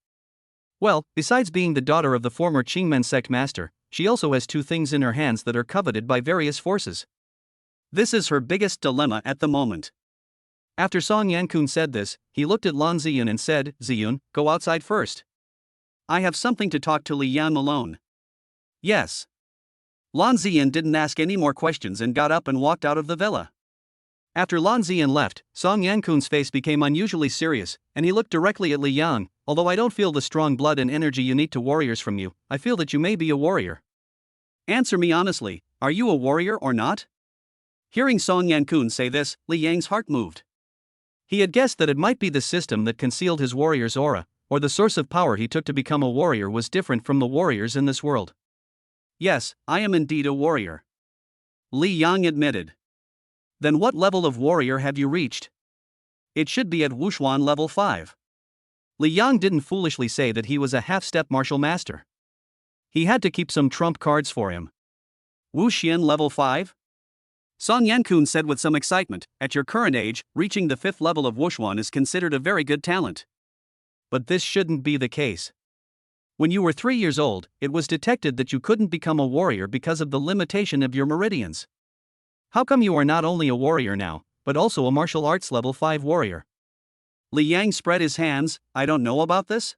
Well, besides being the daughter of the former Qingmen sect master, she also has two things in her hands that are coveted by various forces. This is her biggest dilemma at the moment. After Song Yankun said this, he looked at Lan Ziyun and said, Ziyun, go outside first. I have something to talk to Li Yan alone. Yes. Lan Ziyun didn't ask any more questions and got up and walked out of the villa. After Lan Ziyun left, Song Yankun's face became unusually serious, and he looked directly at Li Yang. Although I don't feel the strong blood and energy unique to warriors from you, I feel that you may be a warrior. Answer me honestly, are you a warrior or not? Hearing Song Yankun say this, Li Yang's heart moved. He had guessed that it might be the system that concealed his warrior's aura, or the source of power he took to become a warrior was different from the warriors in this world. Yes, I am indeed a warrior. Li Yang admitted. Then what level of warrior have you reached? It should be at Wushuan level 5. Li Yang didn't foolishly say that he was a half-step martial master. He had to keep some trump cards for him. Wu Xian level 5? Song Yankun said with some excitement, at your current age, reaching the 5th level of Wushuan is considered a very good talent. But this shouldn't be the case. When you were 3 years old, it was detected that you couldn't become a warrior because of the limitation of your meridians. How come you are not only a warrior now, but also a martial arts level 5 warrior? Li Yang spread his hands, I don't know about this?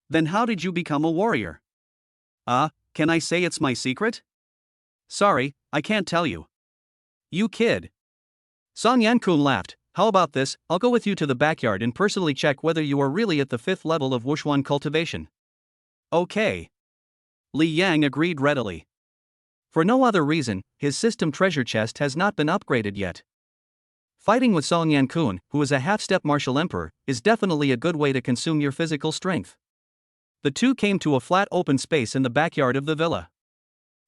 Then how did you become a warrior? Can I say it's my secret? Sorry, I can't tell you. You kid. Song Yankun laughed, how about this, I'll go with you to the backyard and personally check whether you are really at the 5th level of Wushuan cultivation. Okay. Li Yang agreed readily. For no other reason, his system treasure chest has not been upgraded yet. Fighting with Song Yankun, who is a half-step martial emperor, is definitely a good way to consume your physical strength. The two came to a flat open space in the backyard of the villa.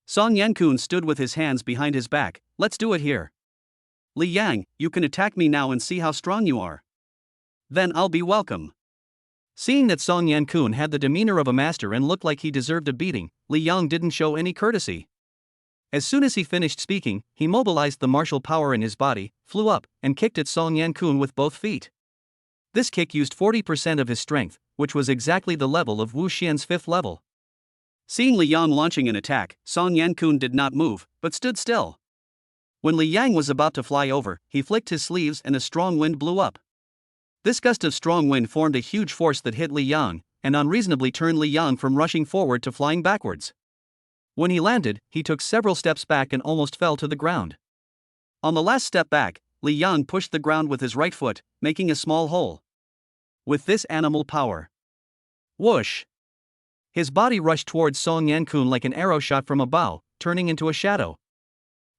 Song Yankun stood with his hands behind his back. Let's do it here. Li Yang, you can attack me now and see how strong you are. Then I'll be welcome. Seeing that Song Yankun had the demeanor of a master and looked like he deserved a beating, Li Yang didn't show any courtesy. As soon as he finished speaking, he mobilized the martial power in his body, flew up, and kicked at Song Yankun with both feet. This kick used 40% of his strength, which was exactly the level of Wu Xian's 5th level. Seeing Li Yang launching an attack, Song Yankun did not move, but stood still. When Li Yang was about to fly over, he flicked his sleeves and a strong wind blew up. This gust of strong wind formed a huge force that hit Li Yang, and unreasonably turned Li Yang from rushing forward to flying backwards. When he landed, he took several steps back and almost fell to the ground. On the last step back, Li Yang pushed the ground with his right foot, making a small hole. With this animal power. Whoosh! His body rushed towards Song Yankun like an arrow shot from a bow, turning into a shadow.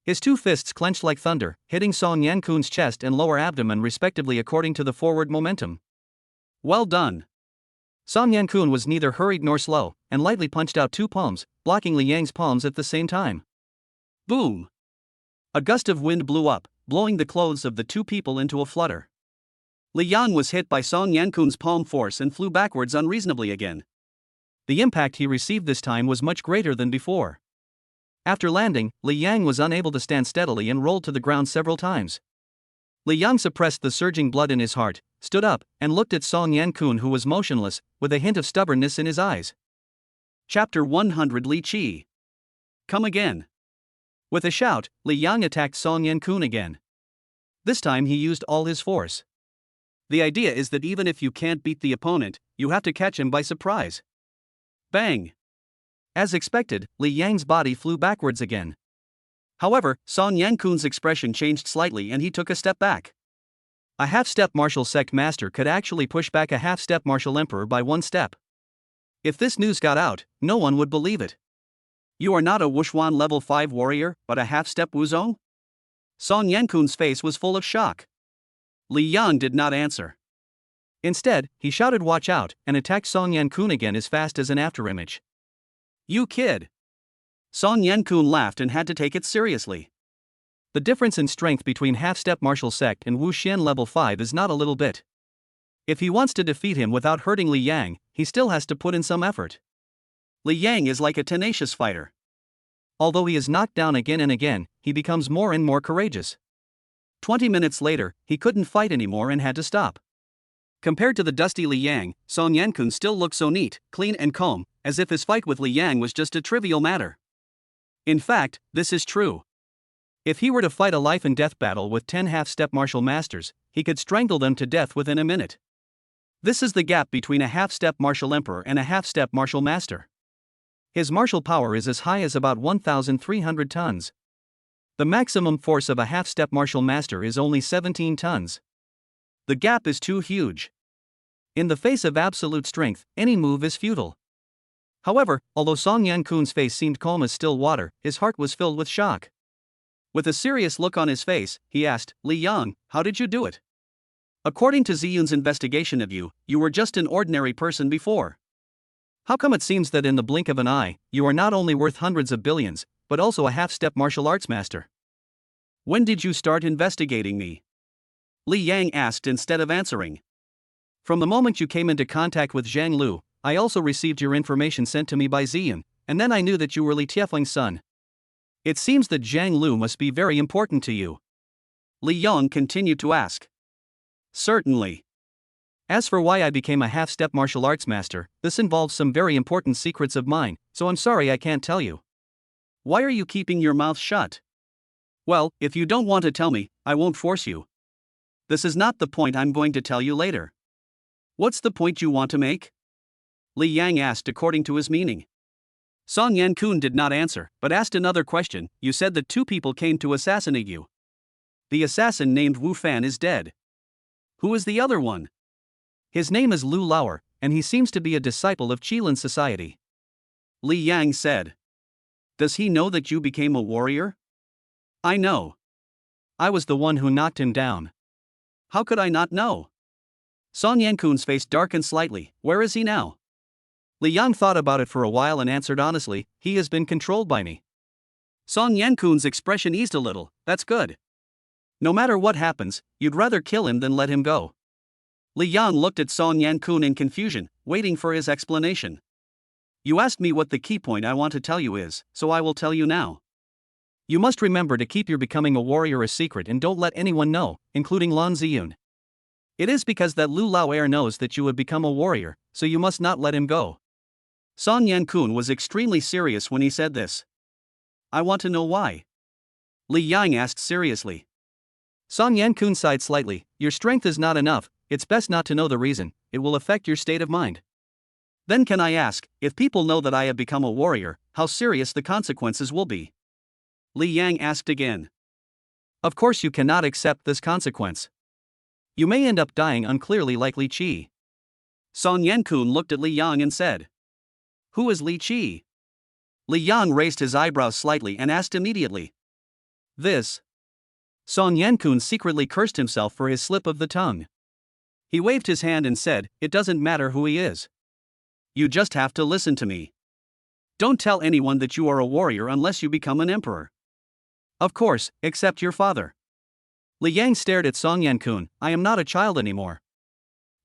His two fists clenched like thunder, hitting Song Yankun's chest and lower abdomen respectively according to the forward momentum. Well done! Song Yankun was neither hurried nor slow, and lightly punched out two palms, blocking Li Yang's palms at the same time. Boom! A gust of wind blew up, blowing the clothes of the two people into a flutter. Li Yang was hit by Song Yankun's palm force and flew backwards unreasonably again. The impact he received this time was much greater than before. After landing, Li Yang was unable to stand steadily and rolled to the ground several times. Li Yang suppressed the surging blood in his heart, stood up, and looked at Song Yankun, who was motionless, with a hint of stubbornness in his eyes. Chapter 100 Li Qi. Come again. With a shout, Li Yang attacked Song Yankun again. This time he used all his force. The idea is that even if you can't beat the opponent, you have to catch him by surprise. Bang! As expected, Li Yang's body flew backwards again. However, Song Yankun's expression changed slightly and he took a step back. A half-step martial sect master could actually push back a half-step martial emperor by one step. If this news got out, no one would believe it. You are not a Wushuan level 5 warrior, but a half-step Wuzong? Song Yankun's face was full of shock. Li Yang did not answer. Instead, he shouted "Watch out," and attacked Song Yankun again as fast as an afterimage. You kid! Song Yankun laughed and had to take it seriously. The difference in strength between half-step martial sect and Wu Xian level 5 is not a little bit. If he wants to defeat him without hurting Li Yang, he still has to put in some effort. Li Yang is like a tenacious fighter. Although he is knocked down again and again, he becomes more and more courageous. 20 minutes later, he couldn't fight anymore and had to stop. Compared to the dusty Li Yang, Song Yankun still looked so neat, clean and calm, as if his fight with Li Yang was just a trivial matter. In fact, this is true. If he were to fight a life-and-death battle with 10 half-step martial masters, he could strangle them to death within a minute. This is the gap between a half-step martial emperor and a half-step martial master. His martial power is as high as about 1,300 tons. The maximum force of a half-step martial master is only 17 tons. The gap is too huge. In the face of absolute strength, any move is futile. However, although Song Yankun's face seemed calm as still water, his heart was filled with shock. With a serious look on his face, he asked, Li Yang, how did you do it? According to Ziyun's investigation of you, you were just an ordinary person before. How come it seems that in the blink of an eye, you are not only worth hundreds of billions, but also a half-step martial arts master? When did you start investigating me? Li Yang asked instead of answering. From the moment you came into contact with Zhang Lu, I also received your information sent to me by Ziyun, and then I knew that you were Li Tiefling's son. It seems that Zhang Lu must be very important to you. Li Yang continued to ask. Certainly. As for why I became a half-step martial arts master, this involves some very important secrets of mine, so I'm sorry I can't tell you. Why are you keeping your mouth shut? Well, if you don't want to tell me, I won't force you. This is not the point I'm going to tell you later. What's the point you want to make? Li Yang asked according to his meaning. Song Yankun did not answer, but asked another question. You said that 2 people came to assassinate you. The assassin named Wu Fan is dead. Who is the other one? His name is Lu Lauer, and he seems to be a disciple of Qilin society. Li Yang said. Does he know that you became a warrior? I know. I was the one who knocked him down. How could I not know? Song Yankun's face darkened slightly. Where is he now? Li Yang thought about it for a while and answered honestly, he has been controlled by me. Song Yankun's expression eased a little. That's good. No matter what happens, you'd rather kill him than let him go. Li Yang looked at Song Yankun in confusion, waiting for his explanation. You asked me what the key point I want to tell you is, so I will tell you now. You must remember to keep your becoming a warrior a secret and don't let anyone know, including Lan Ziyun. It is because that Lu Lao knows that you have become a warrior, so you must not let him go. Song Yankun was extremely serious when he said this. I want to know why. Li Yang asked seriously. Song Yankun sighed slightly. Your strength is not enough, it's best not to know the reason, it will affect your state of mind. Then can I ask, if people know that I have become a warrior, how serious the consequences will be? Li Yang asked again. Of course you cannot accept this consequence. You may end up dying unclearly like Li Qi. Song Yankun looked at Li Yang and said. Who is Li Qi? Li Yang raised his eyebrows slightly and asked immediately. This. Song Yankun secretly cursed himself for his slip of the tongue. He waved his hand and said, it doesn't matter who he is. You just have to listen to me. Don't tell anyone that you are a warrior unless you become an emperor. Of course, except your father. Li Yang stared at Song Yankun. I am not a child anymore.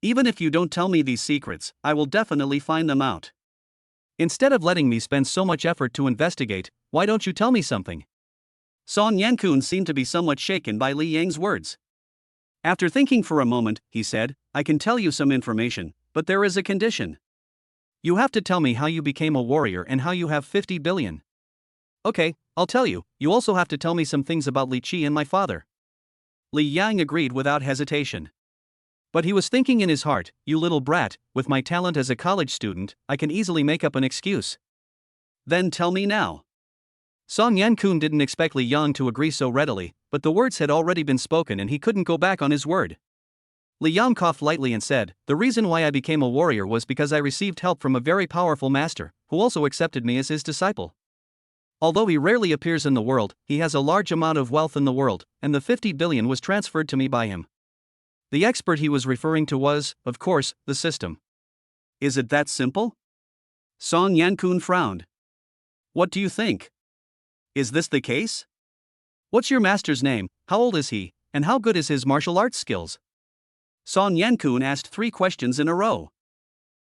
Even if you don't tell me these secrets, I will definitely find them out. Instead of letting me spend so much effort to investigate, why don't you tell me something? Song Yankun seemed to be somewhat shaken by Li Yang's words. After thinking for a moment, he said, I can tell you some information, but there is a condition. You have to tell me how you became a warrior and how you have 50 billion. Okay, I'll tell you. You also have to tell me some things about Li Qi and my father. Li Yang agreed without hesitation. But he was thinking in his heart, you little brat, with my talent as a college student, I can easily make up an excuse. Then tell me now. Song Yankun didn't expect Li Yang to agree so readily, but the words had already been spoken and he couldn't go back on his word. Li Yang coughed lightly and said, the reason why I became a warrior was because I received help from a very powerful master, who also accepted me as his disciple. Although he rarely appears in the world, he has a large amount of wealth in the world, and the 50 billion was transferred to me by him. The expert he was referring to was, of course, the system. Is it that simple? Song Yankun frowned. What do you think? Is this the case? What's your master's name, how old is he, and how good is his martial arts skills? Song Yankun asked 3 questions in a row.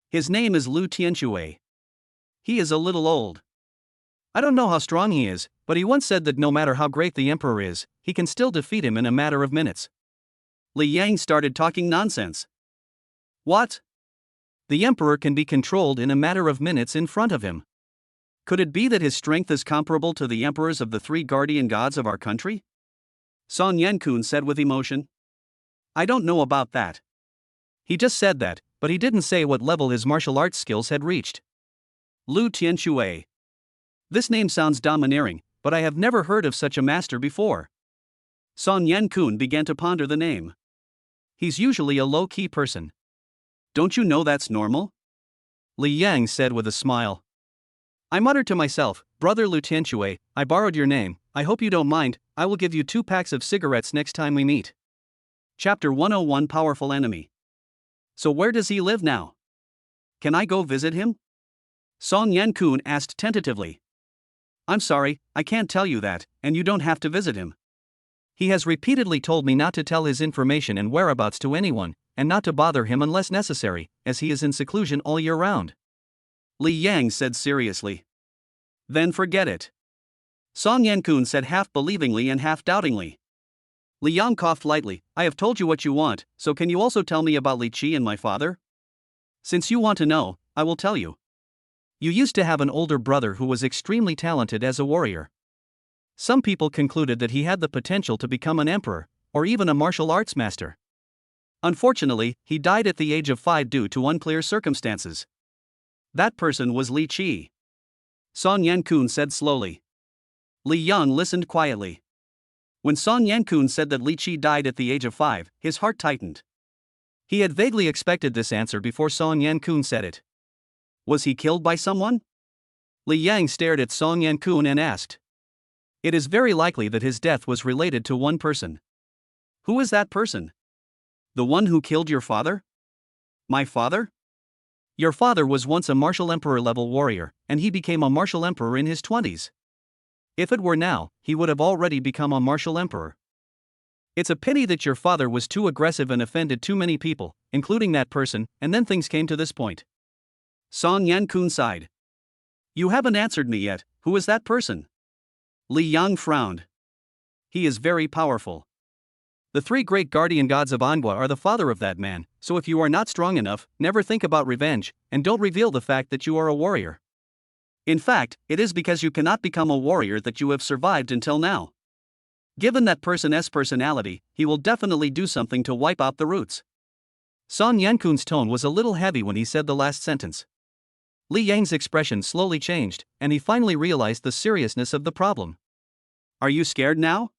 His name is Lu Tianxue. He is a little old. I don't know how strong he is, but he once said that no matter how great the emperor is, he can still defeat him in a matter of minutes. Li Yang started talking nonsense. What? The emperor can be controlled in a matter of minutes in front of him. Could it be that his strength is comparable to the emperors of the 3 guardian gods of our country? Song Yankun said with emotion. I don't know about that. He just said that, but he didn't say what level his martial arts skills had reached. Lu Tianxue. This name sounds domineering, but I have never heard of such a master before. Song Yankun began to ponder the name. He's usually a low-key person. Don't you know that's normal? Li Yang said with a smile. I muttered to myself, Brother Lu Tianxue, I borrowed your name, I hope you don't mind, I will give you 2 packs of cigarettes next time we meet. Chapter 101 Powerful Enemy. So where does he live now? Can I go visit him? Song Yankun asked tentatively. I'm sorry, I can't tell you that, and you don't have to visit him. He has repeatedly told me not to tell his information and whereabouts to anyone, and not to bother him unless necessary, as he is in seclusion all year round. Li Yang said seriously. Then forget it. Song Yankun said half believingly and half doubtingly. Li Yang coughed lightly. I have told you what you want, so can you also tell me about Li Qi and my father? Since you want to know, I will tell you. You used to have an older brother who was extremely talented as a warrior. Some people concluded that he had the potential to become an emperor, or even a martial arts master. Unfortunately, he died at the age of 5 due to unclear circumstances. That person was Li Qi. Song Yankun said slowly. Li Yang listened quietly. When Song Yankun said that Li Qi died at the age of 5, his heart tightened. He had vaguely expected this answer before Song Yankun said it. Was he killed by someone? Li Yang stared at Song Yankun and asked. It is very likely that his death was related to one person. Who is that person? The one who killed your father? My father? Your father was once a martial emperor level warrior, and he became a martial emperor in his 20s. If it were now, he would have already become a martial emperor. It's a pity that your father was too aggressive and offended too many people, including that person, and then things came to this point. Song Yankun sighed. You haven't answered me yet. Who is that person? Li Yang frowned. He is very powerful. The three great guardian gods of Anhua are the father of that man, so if you are not strong enough, never think about revenge, and don't reveal the fact that you are a warrior. In fact, it is because you cannot become a warrior that you have survived until now. Given that person's personality, he will definitely do something to wipe out the roots. Song Yankun's tone was a little heavy when he said the last sentence. Li Yang's expression slowly changed, and he finally realized the seriousness of the problem. Are you scared now?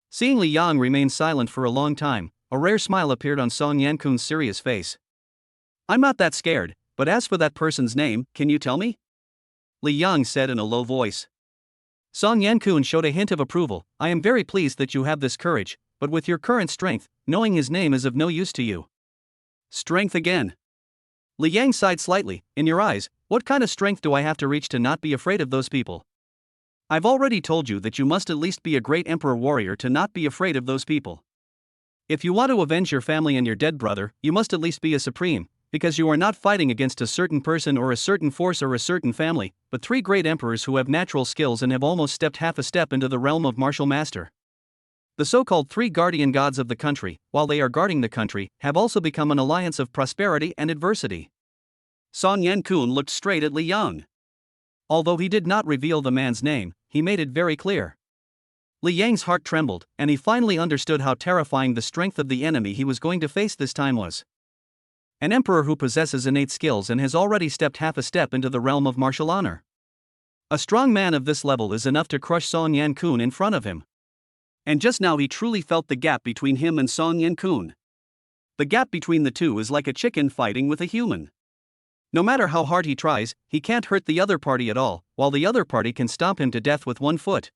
Seeing Li Yang remain silent for a long time, a rare smile appeared on Song Yankun's serious face. I'm not that scared, but as for that person's name, can you tell me? Li Yang said in a low voice. Song Yankun showed a hint of approval. I am very pleased that you have this courage, but with your current strength, knowing his name is of no use to you. Strength again. Li Yang sighed slightly. In your eyes, what kind of strength do I have to reach to not be afraid of those people? I've already told you that you must at least be a great emperor warrior to not be afraid of those people. If you want to avenge your family and your dead brother, you must at least be a supreme, because you are not fighting against a certain person or a certain force or a certain family, but three great emperors who have natural skills and have almost stepped half a step into the realm of martial master. The so-called three guardian gods of the country, while they are guarding the country, have also become an alliance of prosperity and adversity. Song Yankun looked straight at Li Yang. Although he did not reveal the man's name, he made it very clear. Li Yang's heart trembled, and he finally understood how terrifying the strength of the enemy he was going to face this time was. An emperor who possesses innate skills and has already stepped half a step into the realm of martial honor. A strong man of this level is enough to crush Song Yankun in front of him. And just now he truly felt the gap between him and Song Yankun. The gap between the two is like a chicken fighting with a human. No matter how hard he tries, he can't hurt the other party at all, while the other party can stomp him to death with one foot.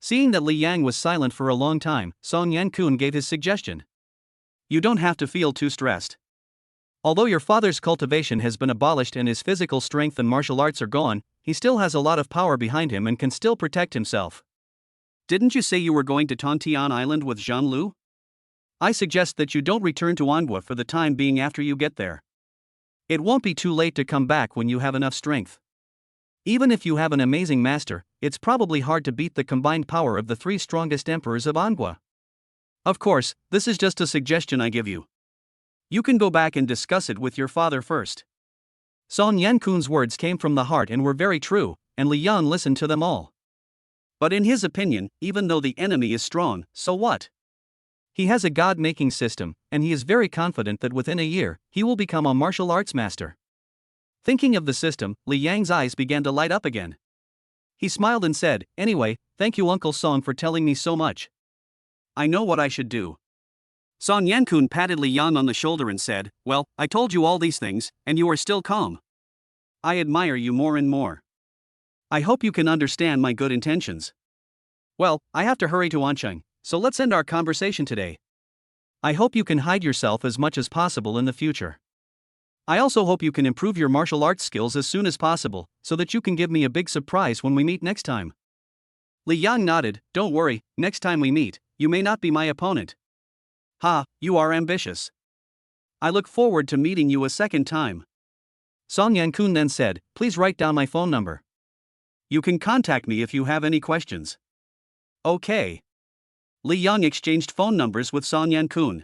Seeing that Li Yang was silent for a long time, Song Yankun gave his suggestion. You don't have to feel too stressed. Although your father's cultivation has been abolished and his physical strength and martial arts are gone, he still has a lot of power behind him and can still protect himself. Didn't you say you were going to Tontian Island with Jean Lu? I suggest that you don't return to Anhua for the time being after you get there. It won't be too late to come back when you have enough strength. Even if you have an amazing master, it's probably hard to beat the combined power of the three strongest emperors of Anhua. Of course, this is just a suggestion I give you. You can go back and discuss it with your father first. Song Yankun's words came from the heart and were very true, and Li Yang listened to them all. But in his opinion, even though the enemy is strong, so what? He has a god-making system, and he is very confident that within a year, he will become a martial arts master. Thinking of the system, Li Yang's eyes began to light up again. He smiled and said, anyway, thank you Uncle Song for telling me so much. I know what I should do. Song Yankun patted Li Yang on the shoulder and said, well, I told you all these things, and you are still calm. I admire you more and more. I hope you can understand my good intentions. Well, I have to hurry to Ancheng, so let's end our conversation today. I hope you can hide yourself as much as possible in the future. I also hope you can improve your martial arts skills as soon as possible, so that you can give me a big surprise when we meet next time. Li Yang nodded, don't worry, next time we meet, you may not be my opponent. Ha, you are ambitious. I look forward to meeting you a second time. Song Yankun then said, please write down my phone number. You can contact me if you have any questions. Okay. Li Yang exchanged phone numbers with Song Yankun.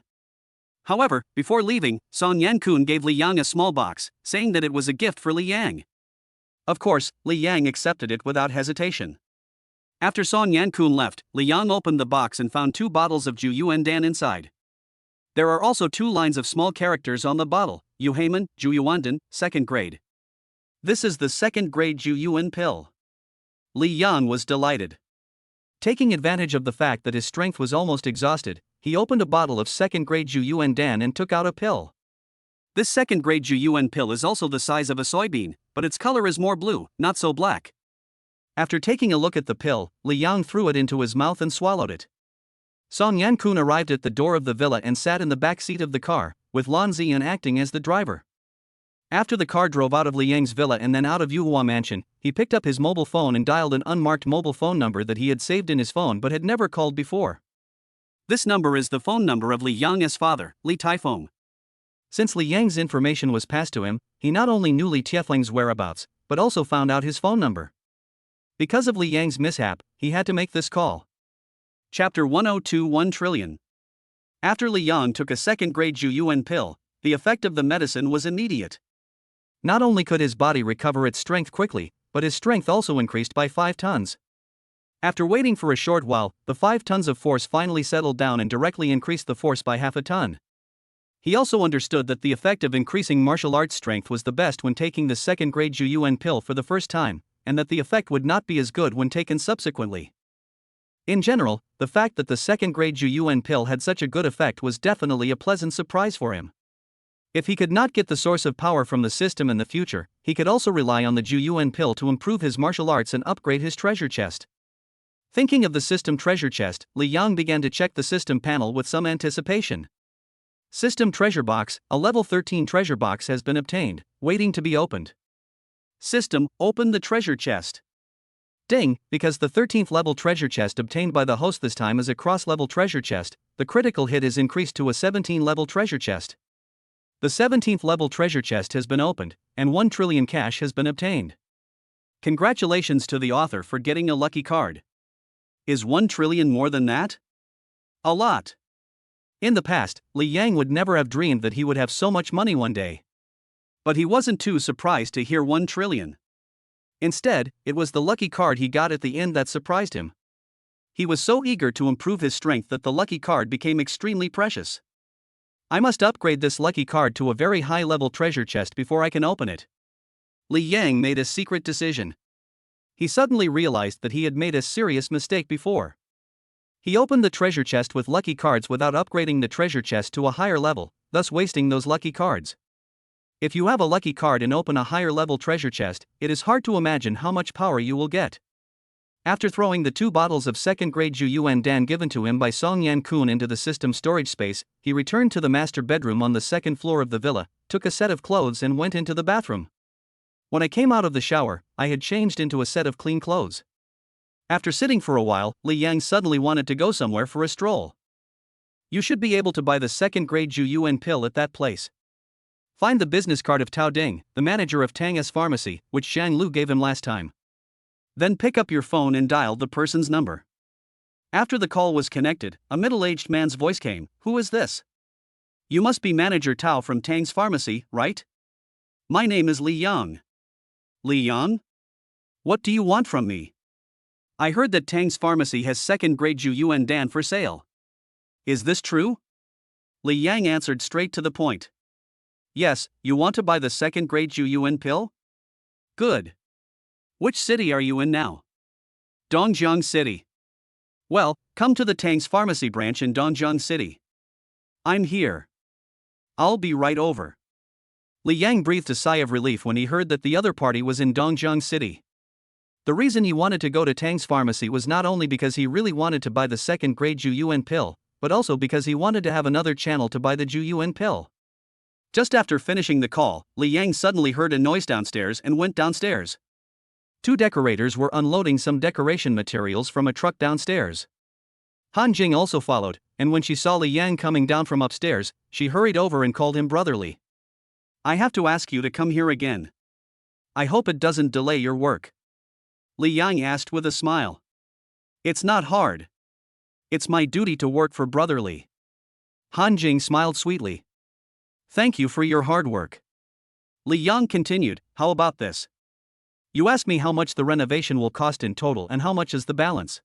However, before leaving, Song Yankun gave Li Yang a small box, saying that it was a gift for Li Yang. Of course, Li Yang accepted it without hesitation. After Song Yankun left, Li Yang opened the box and found 2 bottles of Ju Yuandan inside. There are also 2 lines of small characters on the bottle, Yu Heiman, Ju Yuandan, 2nd grade. This is the 2nd grade Ju Yuan pill. Li Yang was delighted. Taking advantage of the fact that his strength was almost exhausted, he opened a bottle of 2nd grade Ju Yuandan and took out a pill. This second-grade Zhuyuan pill is also the size of a soybean, but its color is more blue, not so black. After taking a look at the pill, Li Yang threw it into his mouth and swallowed it. Song Yan-kun arrived at the door of the villa and sat in the back seat of the car, with Lan Ziyan acting as the driver. After the car drove out of Li Yang's villa and then out of Yuhua Mansion, he picked up his mobile phone and dialed an unmarked mobile phone number that he had saved in his phone but had never called before. This number is the phone number of Li Yang's father, Li Taifeng. Since Li Yang's information was passed to him, he not only knew Li Tiefling's whereabouts, but also found out his phone number. Because of Li Yang's mishap, he had to make this call. Chapter 102 1 Trillion. After Li Yang took a second-grade Zhuyuan pill, the effect of the medicine was immediate. Not only could his body recover its strength quickly, but his strength also increased by 5 tons. After waiting for a short while, the 5 tons of force finally settled down and directly increased the force by half a ton. He also understood that the effect of increasing martial arts strength was the best when taking the second-grade Zhuyuan pill for the first time, and that the effect would not be as good when taken subsequently. In general, the fact that the second-grade Zhuyuan pill had such a good effect was definitely a pleasant surprise for him. If he could not get the source of power from the system in the future, he could also rely on the Zhuyuan pill to improve his martial arts and upgrade his treasure chest. Thinking of the system treasure chest, Li Yang began to check the system panel with some anticipation. System treasure box, a level 13 treasure box has been obtained, waiting to be opened. System, open the treasure chest. Ding, because the 13th level treasure chest obtained by the host this time is a cross-level treasure chest, the critical hit is increased to a 17-level treasure chest. The 17th level treasure chest has been opened, and 1 trillion cash has been obtained. Congratulations to the author for getting a lucky card. Is 1 trillion more than that? A lot. In the past, Li Yang would never have dreamed that he would have so much money one day. But he wasn't too surprised to hear 1 trillion. Instead, it was the lucky card he got at the end that surprised him. He was so eager to improve his strength that the lucky card became extremely precious. I must upgrade this lucky card to a very high-level treasure chest before I can open it. Li Yang made a secret decision. He suddenly realized that he had made a serious mistake before. He opened the treasure chest with lucky cards without upgrading the treasure chest to a higher level, thus wasting those lucky cards. If you have a lucky card and open a higher level treasure chest, it is hard to imagine how much power you will get. After throwing the 2 bottles of second-grade Zhuyuan Dan given to him by Song Yan-kun into the system storage space, he returned to the master bedroom on the 2nd floor of the villa, took a set of clothes and went into the bathroom. When I came out of the shower, I had changed into a set of clean clothes. After sitting for a while, Li Yang suddenly wanted to go somewhere for a stroll. You should be able to buy the second-grade Zhuyuan pill at that place. Find the business card of Tao Ding, the manager of Tang's pharmacy, which Zhang Lu gave him last time. Then pick up your phone and dial the person's number. After the call was connected, a middle-aged man's voice came. Who is this? You must be manager Tao from Tang's pharmacy, right? My name is Li Yang. Li Yang? What do you want from me? I heard that Tang's pharmacy has second-grade Zhuyuan Dan for sale. Is this true? Li Yang answered straight to the point. Yes, you want to buy the second-grade Zhuyuan pill? Good. Which city are you in now? Dongjiang City. Well, come to the Tang's pharmacy branch in Dongjiang City. I'm here. I'll be right over. Li Yang breathed a sigh of relief when he heard that the other party was in Dongjiang City. The reason he wanted to go to Tang's pharmacy was not only because he really wanted to buy the second-grade Zhuyuan pill, but also because he wanted to have another channel to buy the Zhuyuan pill. Just after finishing the call, Li Yang suddenly heard a noise downstairs and went downstairs. 2 decorators were unloading some decoration materials from a truck downstairs. Han Jing also followed, and when she saw Li Yang coming down from upstairs, she hurried over and called him brotherly. I have to ask you to come here again. I hope it doesn't delay your work. Li Yang asked with a smile. It's not hard. It's my duty to work for brotherly. Han Jing smiled sweetly. Thank you for your hard work. Li Yang continued, how about this? You asked me how much the renovation will cost in total and how much is the balance.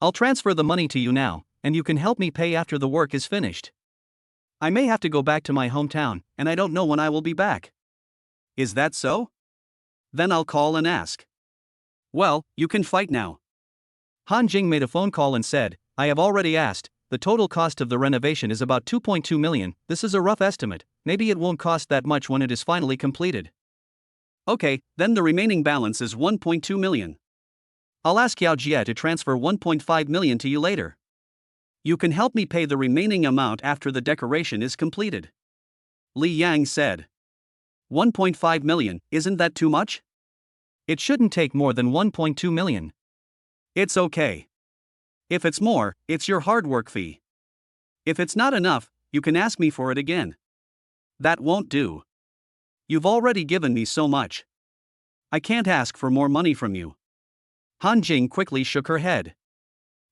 I'll transfer the money to you now, and you can help me pay after the work is finished. I may have to go back to my hometown, and I don't know when I will be back. Is that so? Then I'll call and ask. Well, you can fight now. Han Jing made a phone call and said, I have already asked, the total cost of the renovation is about 2.2 million. This is a rough estimate, maybe it won't cost that much when it is finally completed. Okay, then the remaining balance is 1.2 million. I'll ask Xiao to transfer 1.5 million to you later. You can help me pay the remaining amount after the decoration is completed. Li Yang said. 1.5 million, isn't that too much? It shouldn't take more than 1.2 million. It's okay. If it's more, it's your hard work fee. If it's not enough, you can ask me for it again. That won't do. You've already given me so much. I can't ask for more money from you. Han Jing quickly shook her head.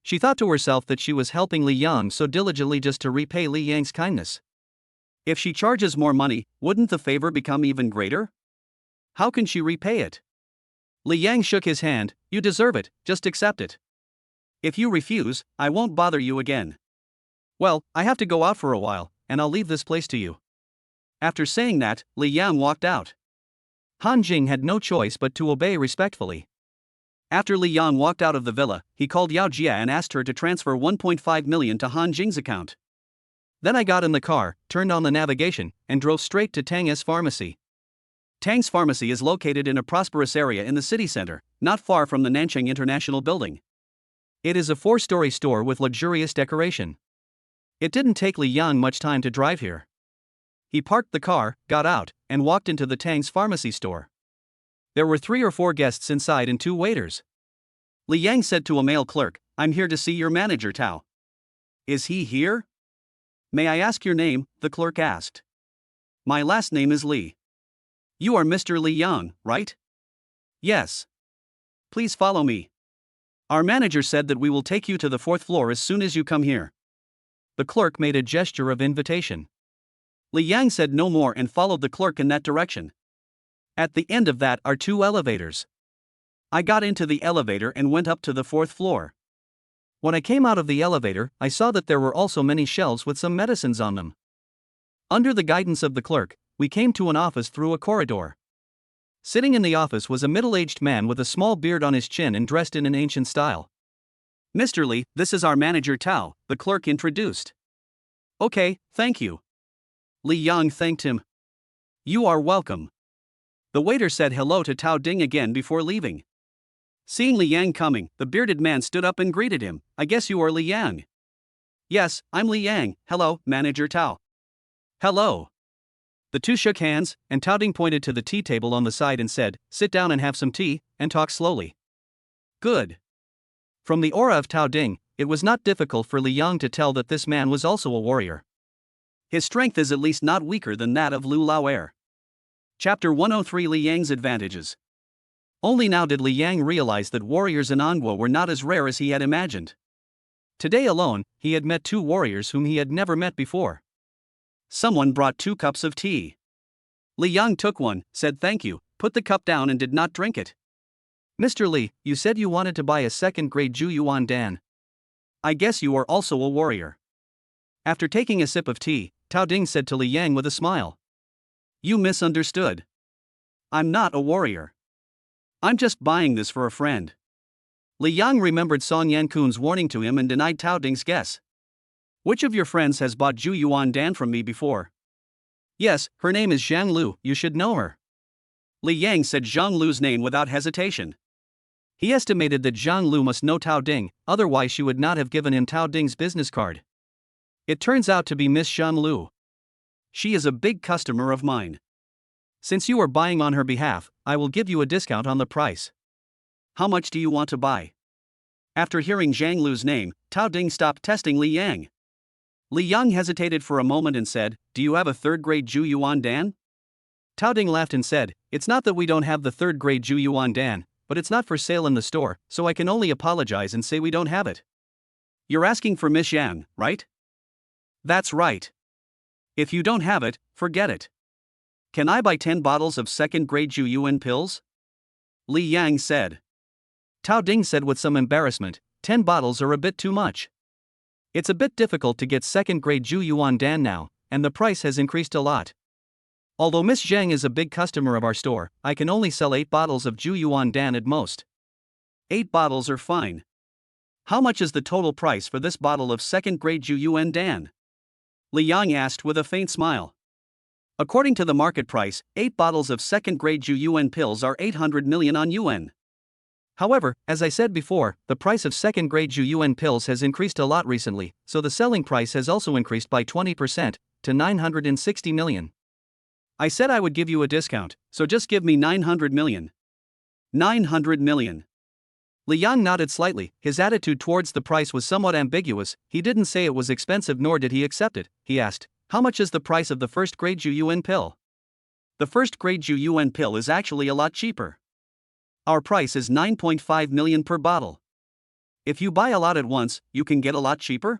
She thought to herself that she was helping Li Yang so diligently just to repay Li Yang's kindness. If she charges more money, wouldn't the favor become even greater? How can she repay it? Li Yang shook his hand. You deserve it, just accept it. If you refuse, I won't bother you again. Well, I have to go out for a while, and I'll leave this place to you. After saying that, Li Yang walked out. Han Jing had no choice but to obey respectfully. After Li Yang walked out of the villa, he called Yao Jia and asked her to transfer 1.5 million to Han Jing's account. Then I got in the car, turned on the navigation, and drove straight to Tang's pharmacy. Tang's pharmacy is located in a prosperous area in the city center, not far from the Nanchang International Building. It is a 4-story store with luxurious decoration. It didn't take Li Yang much time to drive here. He parked the car, got out, and walked into the Tang's pharmacy store. There were 3 or 4 guests inside and 2 waiters. Li Yang said to a male clerk, I'm here to see your manager Tao. Is he here? May I ask your name? The clerk asked. My last name is Li. You are Mr. Li Yang, right? Yes. Please follow me. Our manager said that we will take you to the 4th floor as soon as you come here. The clerk made a gesture of invitation. Li Yang said no more and followed the clerk in that direction. At the end of that are 2 elevators. I got into the elevator and went up to the 4th floor. When I came out of the elevator, I saw that there were also many shelves with some medicines on them. Under the guidance of the clerk, we came to an office through a corridor. Sitting in the office was a middle-aged man with a small beard on his chin and dressed in an ancient style. Mr. Li, this is our manager Tao, the clerk introduced. Okay, thank you. Li Yang thanked him. You are welcome. The waiter said hello to Tao Ding again before leaving. Seeing Li Yang coming, the bearded man stood up and greeted him. I guess you are Li Yang. Yes, I'm Li Yang. Hello, manager Tao. Hello. The two shook hands, and Tao Ding pointed to the tea table on the side and said, sit down and have some tea, and talk slowly. Good. From the aura of Tao Ding, it was not difficult for Li Yang to tell that this man was also a warrior. His strength is at least not weaker than that of Lu Laoer. Chapter 103 Li Yang's Advantages. Only now did Li Yang realize that warriors in Anguo were not as rare as he had imagined. Today alone, he had met 2 warriors whom he had never met before. Someone brought 2 cups of tea. Li Yang took one, said thank you, put the cup down and did not drink it. Mr. Li, you said you wanted to buy a 2nd-grade Zhu Yuan Dan. I guess you are also a warrior. After taking a sip of tea, Tao Ding said to Li Yang with a smile. You misunderstood. I'm not a warrior. I'm just buying this for a friend. Li Yang remembered Song Yankun's warning to him and denied Tao Ding's guess. Which of your friends has bought Zhu Yuan Dan from me before? Yes, her name is Zhang Lu, you should know her. Li Yang said Zhang Lu's name without hesitation. He estimated that Zhang Lu must know Tao Ding, otherwise she would not have given him Tao Ding's business card. It turns out to be Miss Zhang Lu. She is a big customer of mine. Since you are buying on her behalf, I will give you a discount on the price. How much do you want to buy? After hearing Zhang Lu's name, Tao Ding stopped testing Li Yang. Li Yang hesitated for a moment and said, do you have a 3rd-grade Zhu Yuan Dan? Tao Ding laughed and said, it's not that we don't have the 3rd-grade Zhu Yuan Dan, but it's not for sale in the store, so I can only apologize and say we don't have it. You're asking for Miss Yang, right? That's right. If you don't have it, forget it. Can I buy 10 bottles of 2nd-grade Zhu Yuan pills? Li Yang said. Tao Ding said with some embarrassment, 10 bottles are a bit too much. It's a bit difficult to get 2nd-grade Zhu Yuan Dan now, and the price has increased a lot. Although Miss Zhang is a big customer of our store, I can only sell 8 bottles of Zhu Yuan Dan at most. 8 bottles are fine. How much is the total price for this bottle of second-grade Juyuan Dan? Li Yang asked with a faint smile. According to the market price, 8 bottles of second-grade Juyuan pills are 800 million yuan. However, as I said before, the price of second-grade Juyuan pills has increased a lot recently, so the selling price has also increased by 20%, to 960 million. I said I would give you a discount, so just give me 900 million. 900 million. Li Yang nodded slightly. His attitude towards the price was somewhat ambiguous. He didn't say it was expensive nor did he accept it. He asked, how much is the price of the first-grade Juyuan pill? The first-grade Juyuan pill is actually a lot cheaper. Our price is 9.5 million per bottle. If you buy a lot at once, you can get a lot cheaper?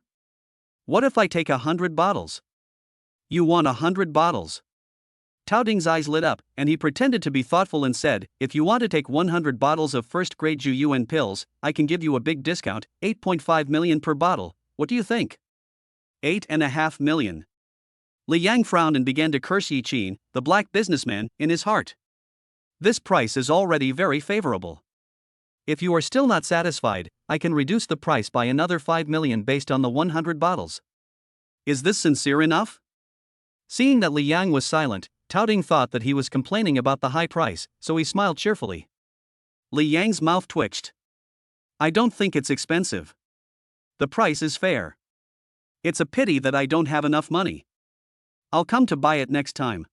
What if I take 100 bottles? You want 100 bottles? Tao Ding's eyes lit up, and he pretended to be thoughtful and said, if you want to take 100 bottles of first-grade Juyuan pills, I can give you a big discount, 8.5 million per bottle. What do you think? 8.5 million. Li Yang frowned and began to curse Yi Qin, the black businessman, in his heart. This price is already very favorable. If you are still not satisfied, I can reduce the price by another 5 million based on the 100 bottles. Is this sincere enough? Seeing that Li Yang was silent, Tao Ding thought that he was complaining about the high price, so he smiled cheerfully. Li Yang's mouth twitched. I don't think it's expensive. The price is fair. It's a pity that I don't have enough money. I'll come to buy it next time.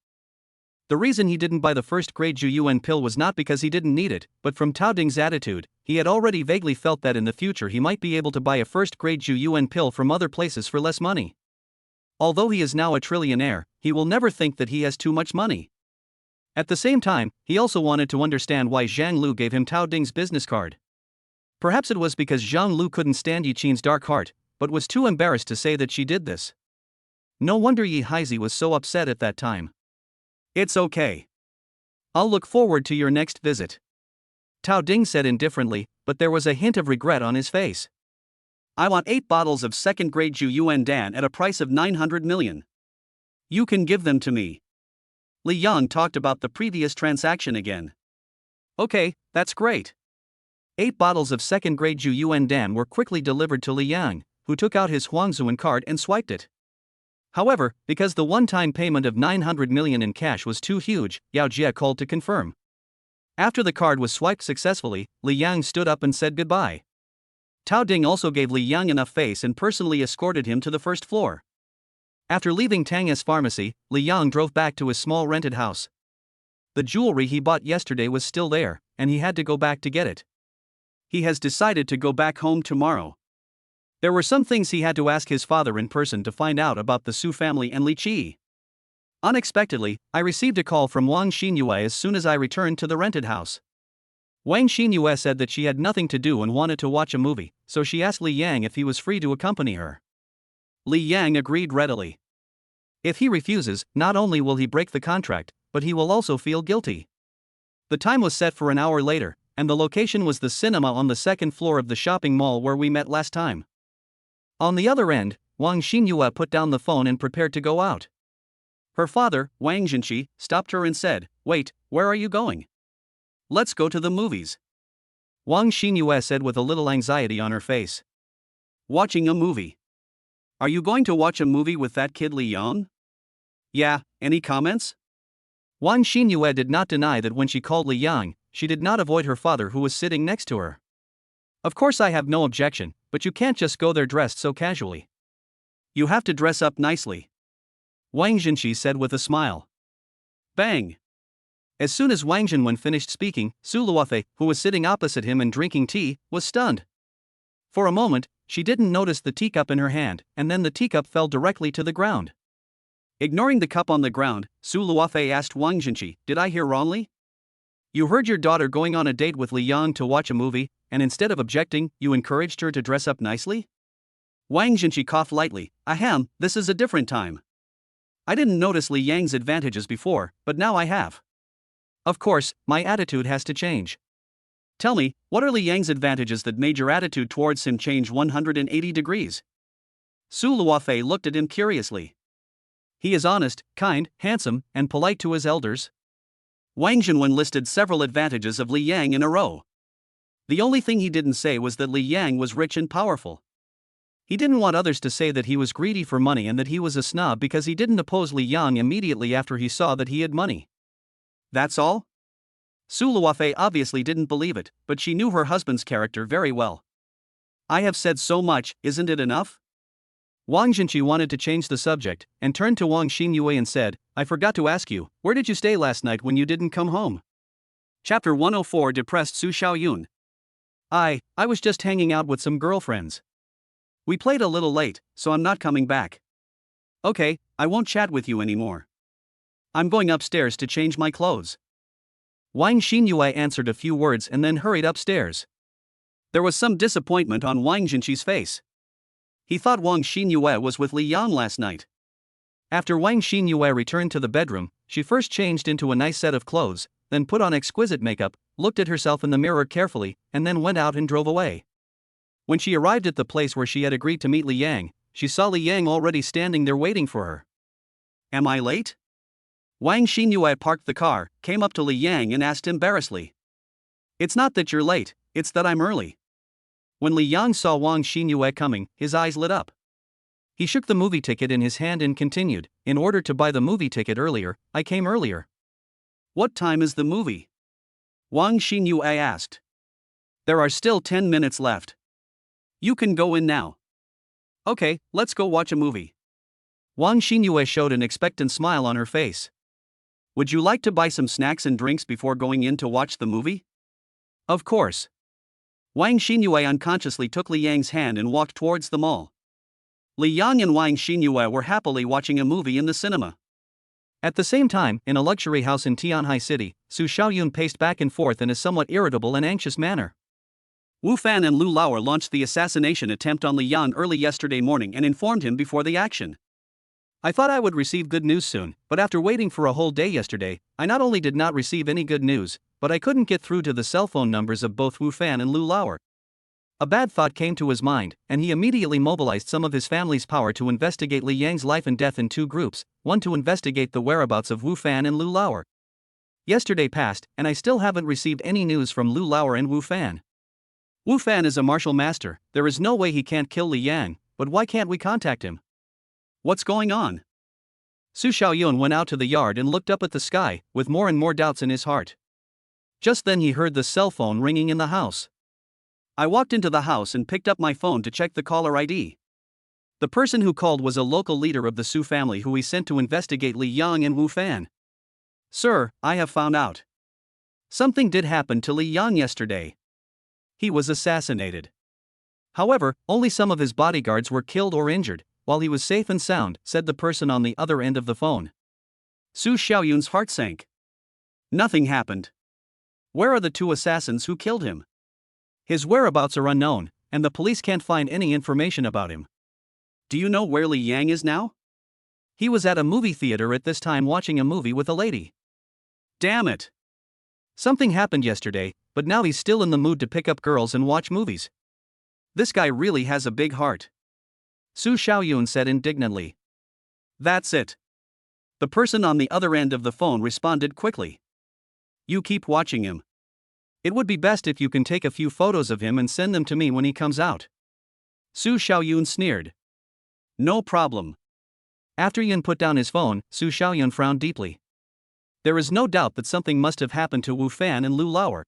The reason he didn't buy the first-grade Juyuan pill was not because he didn't need it, but from Tao Ding's attitude, he had already vaguely felt that in the future he might be able to buy a first-grade Juyuan pill from other places for less money. Although he is now a trillionaire, he will never think that he has too much money. At the same time, he also wanted to understand why Zhang Lu gave him Tao Ding's business card. Perhaps it was because Zhang Lu couldn't stand Yi Qin's dark heart, but was too embarrassed to say that she did this. No wonder Yi Haizi was so upset at that time. It's okay. I'll look forward to your next visit. Tao Ding said indifferently, but there was a hint of regret on his face. I want 8 bottles of second-grade Juyuan Dan at a price of 900 million. You can give them to me. Li Yang talked about the previous transaction again. Okay, that's great. 8 bottles of second-grade Juyuan Dan were quickly delivered to Li Yang, who took out his Huangzuan card and swiped it. However, because the one-time payment of 900 million in cash was too huge, Yao Jie called to confirm. After the card was swiped successfully, Li Yang stood up and said goodbye. Tao Ding also gave Li Yang enough face and personally escorted him to the first floor. After leaving Tang's pharmacy, Li Yang drove back to his small rented house. The jewelry he bought yesterday was still there, and he had to go back to get it. He has decided to go back home tomorrow. There were some things he had to ask his father in person to find out about the Su family and Li Qi. Unexpectedly, I received a call from Wang Xinyue as soon as I returned to the rented house. Wang Xinyue said that she had nothing to do and wanted to watch a movie, so she asked Li Yang if he was free to accompany her. Li Yang agreed readily. If he refuses, not only will he break the contract, but he will also feel guilty. The time was set for an hour later, and the location was the cinema on the second floor of the shopping mall where we met last time. On the other end, Wang Xinyue put down the phone and prepared to go out. Her father, Wang Zhenqi, stopped her and said, "Wait, where are you going?" "Let's go to the movies," Wang Xinyue said with a little anxiety on her face. "Watching a movie? Are you going to watch a movie with that kid Li Yang?" "Yeah, any comments?" Wang Xinyue did not deny that when she called Li Yang, she did not avoid her father who was sitting next to her. "Of course I have no objection, but you can't just go there dressed so casually. You have to dress up nicely," Wang Zhenqi said with a smile. Bang! As soon as Wang Zhenwen finished speaking, Su Luofei, who was sitting opposite him and drinking tea, was stunned. For a moment, she didn't notice the teacup in her hand, and then the teacup fell directly to the ground. Ignoring the cup on the ground, Su Luofei asked Wang Zhenqi, "Did I hear wrongly? You heard your daughter going on a date with Li Yang to watch a movie, and instead of objecting, you encouraged her to dress up nicely?" Wang Zhenqi coughed lightly. "Ahem, this is a different time. I didn't notice Li Yang's advantages before, but now I have. Of course, my attitude has to change. Tell me, what are Li Yang's advantages that made your attitude towards him change 180 degrees? Su Luofei looked at him curiously. He is honest, kind, handsome, and polite to his elders. Wang Zhenwen listed several advantages of Li Yang in a row. The only thing he didn't say was that Li Yang was rich and powerful. He didn't want others to say that he was greedy for money and that he was a snob because he didn't oppose Li Yang immediately after he saw that he had money. That's all? Su Luofei obviously didn't believe it, but she knew her husband's character very well. I have said so much, isn't it enough? Wang Jinqi wanted to change the subject, and turned to Wang Xinyue and said, I forgot to ask you, where did you stay last night when you didn't come home? Chapter 104 Depressed Su Xiaoyun. I was just hanging out with some girlfriends. We played a little late, so I'm not coming back. Okay, I won't chat with you anymore. I'm going upstairs to change my clothes. Wang Xinyue answered a few words and then hurried upstairs. There was some disappointment on Wang Jinqi's face. He thought Wang Xinyue was with Li Yang last night. After Wang Xinyue returned to the bedroom, she first changed into a nice set of clothes, then put on exquisite makeup, looked at herself in the mirror carefully, and then went out and drove away. When she arrived at the place where she had agreed to meet Li Yang, she saw Li Yang already standing there waiting for her. Am I late? Wang Xinyue parked the car, came up to Li Yang and asked embarrassedly. It's not that you're late, it's that I'm early. When Li Yang saw Wang Xinyue coming, his eyes lit up. He shook the movie ticket in his hand and continued, in order to buy the movie ticket earlier, I came earlier. What time is the movie? Wang Xinyue asked. There are still 10 minutes left. You can go in now. Okay, let's go watch a movie. Wang Xinyue showed an expectant smile on her face. Would you like to buy some snacks and drinks before going in to watch the movie? Of course. Wang Xinyue unconsciously took Li Yang's hand and walked towards the mall. Li Yang and Wang Xinyue were happily watching a movie in the cinema. At the same time, in a luxury house in Tianhai City, Su Xiaoyun paced back and forth in a somewhat irritable and anxious manner. Wu Fan and Lu Lauer launched the assassination attempt on Li Yang early yesterday morning and informed him before the action. I thought I would receive good news soon, but after waiting for a whole day yesterday, I not only did not receive any good news, but I couldn't get through to the cell phone numbers of both Wu Fan and Lu Lauer. A bad thought came to his mind, and he immediately mobilized some of his family's power to investigate Li Yang's life and death in two groups, one to investigate the whereabouts of Wu Fan and Lu Lauer. Yesterday passed, and I still haven't received any news from Lu Lauer and Wu Fan. Wu Fan is a martial master, there is no way he can't kill Li Yang, but why can't we contact him? What's going on? Su Xiaoyun went out to the yard and looked up at the sky, with more and more doubts in his heart. Just then he heard the cell phone ringing in the house. I walked into the house and picked up my phone to check the caller ID. The person who called was a local leader of the Su family who we sent to investigate Li Yang and Wu Fan. Sir, I have found out. Something did happen to Li Yang yesterday. He was assassinated. However, only some of his bodyguards were killed or injured, while he was safe and sound, said the person on the other end of the phone. Su Xiaoyun's heart sank. Nothing happened. Where are the two assassins who killed him? His whereabouts are unknown, and the police can't find any information about him. Do you know where Li Yang is now? He was at a movie theater at this time watching a movie with a lady. Damn it! Something happened yesterday, but now he's still in the mood to pick up girls and watch movies. This guy really has a big heart. Su Xiaoyun said indignantly. That's it. The person on the other end of the phone responded quickly. You keep watching him. It would be best if you can take a few photos of him and send them to me when he comes out. Su Xiaoyun sneered. No problem. After Yin put down his phone, Su Xiaoyun frowned deeply. There is no doubt that something must have happened to Wu Fan and Lu Lauer.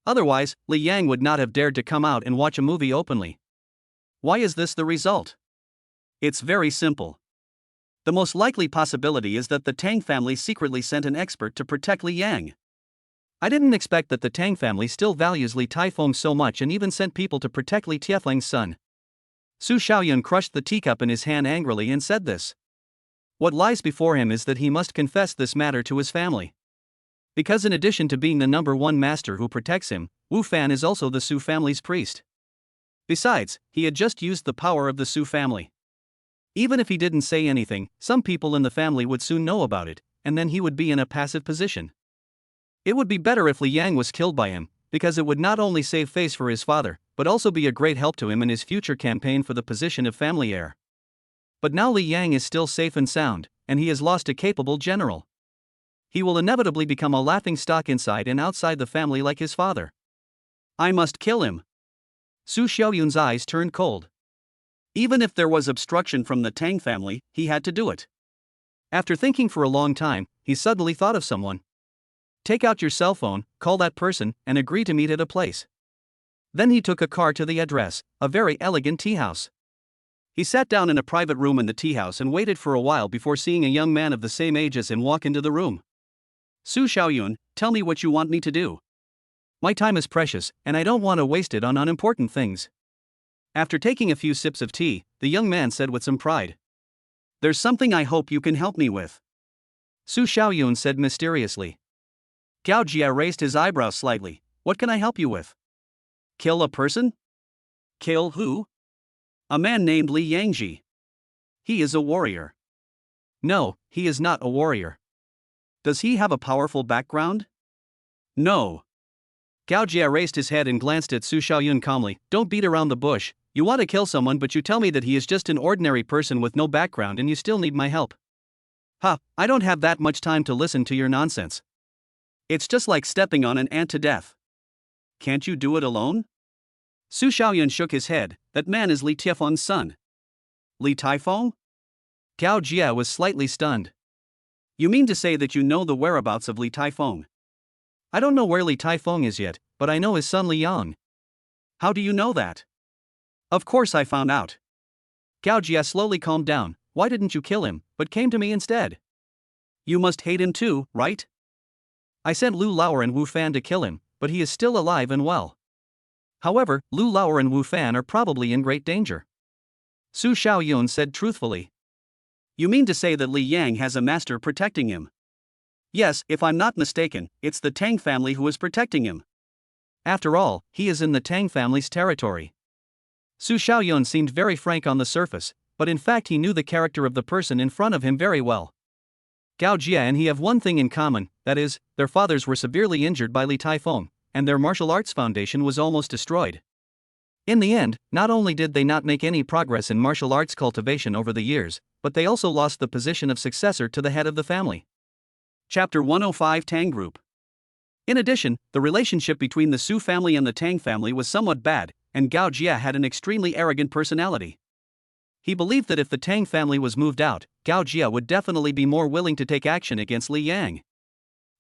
Otherwise, Li Yang would not have dared to come out and watch a movie openly. Why is this the result? It's very simple. The most likely possibility is that the Tang family secretly sent an expert to protect Li Yang. I didn't expect that the Tang family still values Li Taifeng so much and even sent people to protect Li Tiefling's son. Su Xiaoyun crushed the teacup in his hand angrily and said this. What lies before him is that he must confess this matter to his family. Because in addition to being the number one master who protects him, Wu Fan is also the Su family's priest. Besides, he had just used the power of the Su family. Even if he didn't say anything, some people in the family would soon know about it, and then he would be in a passive position. It would be better if Li Yang was killed by him, because it would not only save face for his father, but also be a great help to him in his future campaign for the position of family heir. But now Li Yang is still safe and sound, and he has lost a capable general. He will inevitably become a laughingstock inside and outside the family like his father. I must kill him. Su Xiaoyun's eyes turned cold. Even if there was obstruction from the Tang family, he had to do it. After thinking for a long time, he suddenly thought of someone. Take out your cell phone, call that person, and agree to meet at a place. Then he took a car to the address, a very elegant tea house. He sat down in a private room in the tea house and waited for a while before seeing a young man of the same age as him walk into the room. Su Xiaoyun, tell me what you want me to do. My time is precious, and I don't want to waste it on unimportant things. After taking a few sips of tea, the young man said with some pride. There's something I hope you can help me with. Su Xiaoyun said mysteriously. Gao Jia raised his eyebrows slightly. What can I help you with? Kill a person? Kill who? A man named Li Yangji. He is a warrior. No, he is not a warrior. Does he have a powerful background? No. Gao Jia raised his head and glanced at Su Xiaoyun calmly. Don't beat around the bush. You want to kill someone, but you tell me that he is just an ordinary person with no background and you still need my help. I don't have that much time to listen to your nonsense. It's just like stepping on an ant to death. Can't you do it alone? Su Xiaoyun shook his head. That man is Li Taifeng's son. Li Taifeng? Gao Jia was slightly stunned. You mean to say that you know the whereabouts of Li Taifeng? I don't know where Li Taifeng is yet, but I know his son Li Yang. How do you know that? Of course I found out. Gao Jia slowly calmed down. Why didn't you kill him, but came to me instead? You must hate him too, right? I sent Lu Laoer and Wu Fan to kill him, but he is still alive and well. However, Lu Laoer and Wu Fan are probably in great danger. Su Xiaoyun said truthfully. You mean to say that Li Yang has a master protecting him? Yes, if I'm not mistaken, it's the Tang family who is protecting him. After all, he is in the Tang family's territory. Su Xiaoyun seemed very frank on the surface, but in fact he knew the character of the person in front of him very well. Gao Jia and he have one thing in common, that is, their fathers were severely injured by Li Taifeng, and their martial arts foundation was almost destroyed. In the end, not only did they not make any progress in martial arts cultivation over the years, but they also lost the position of successor to the head of the family. Chapter 105 Tang Group. In addition, the relationship between the Su family and the Tang family was somewhat bad, and Gao Jia had an extremely arrogant personality. He believed that if the Tang family was moved out, Gao Jia would definitely be more willing to take action against Li Yang.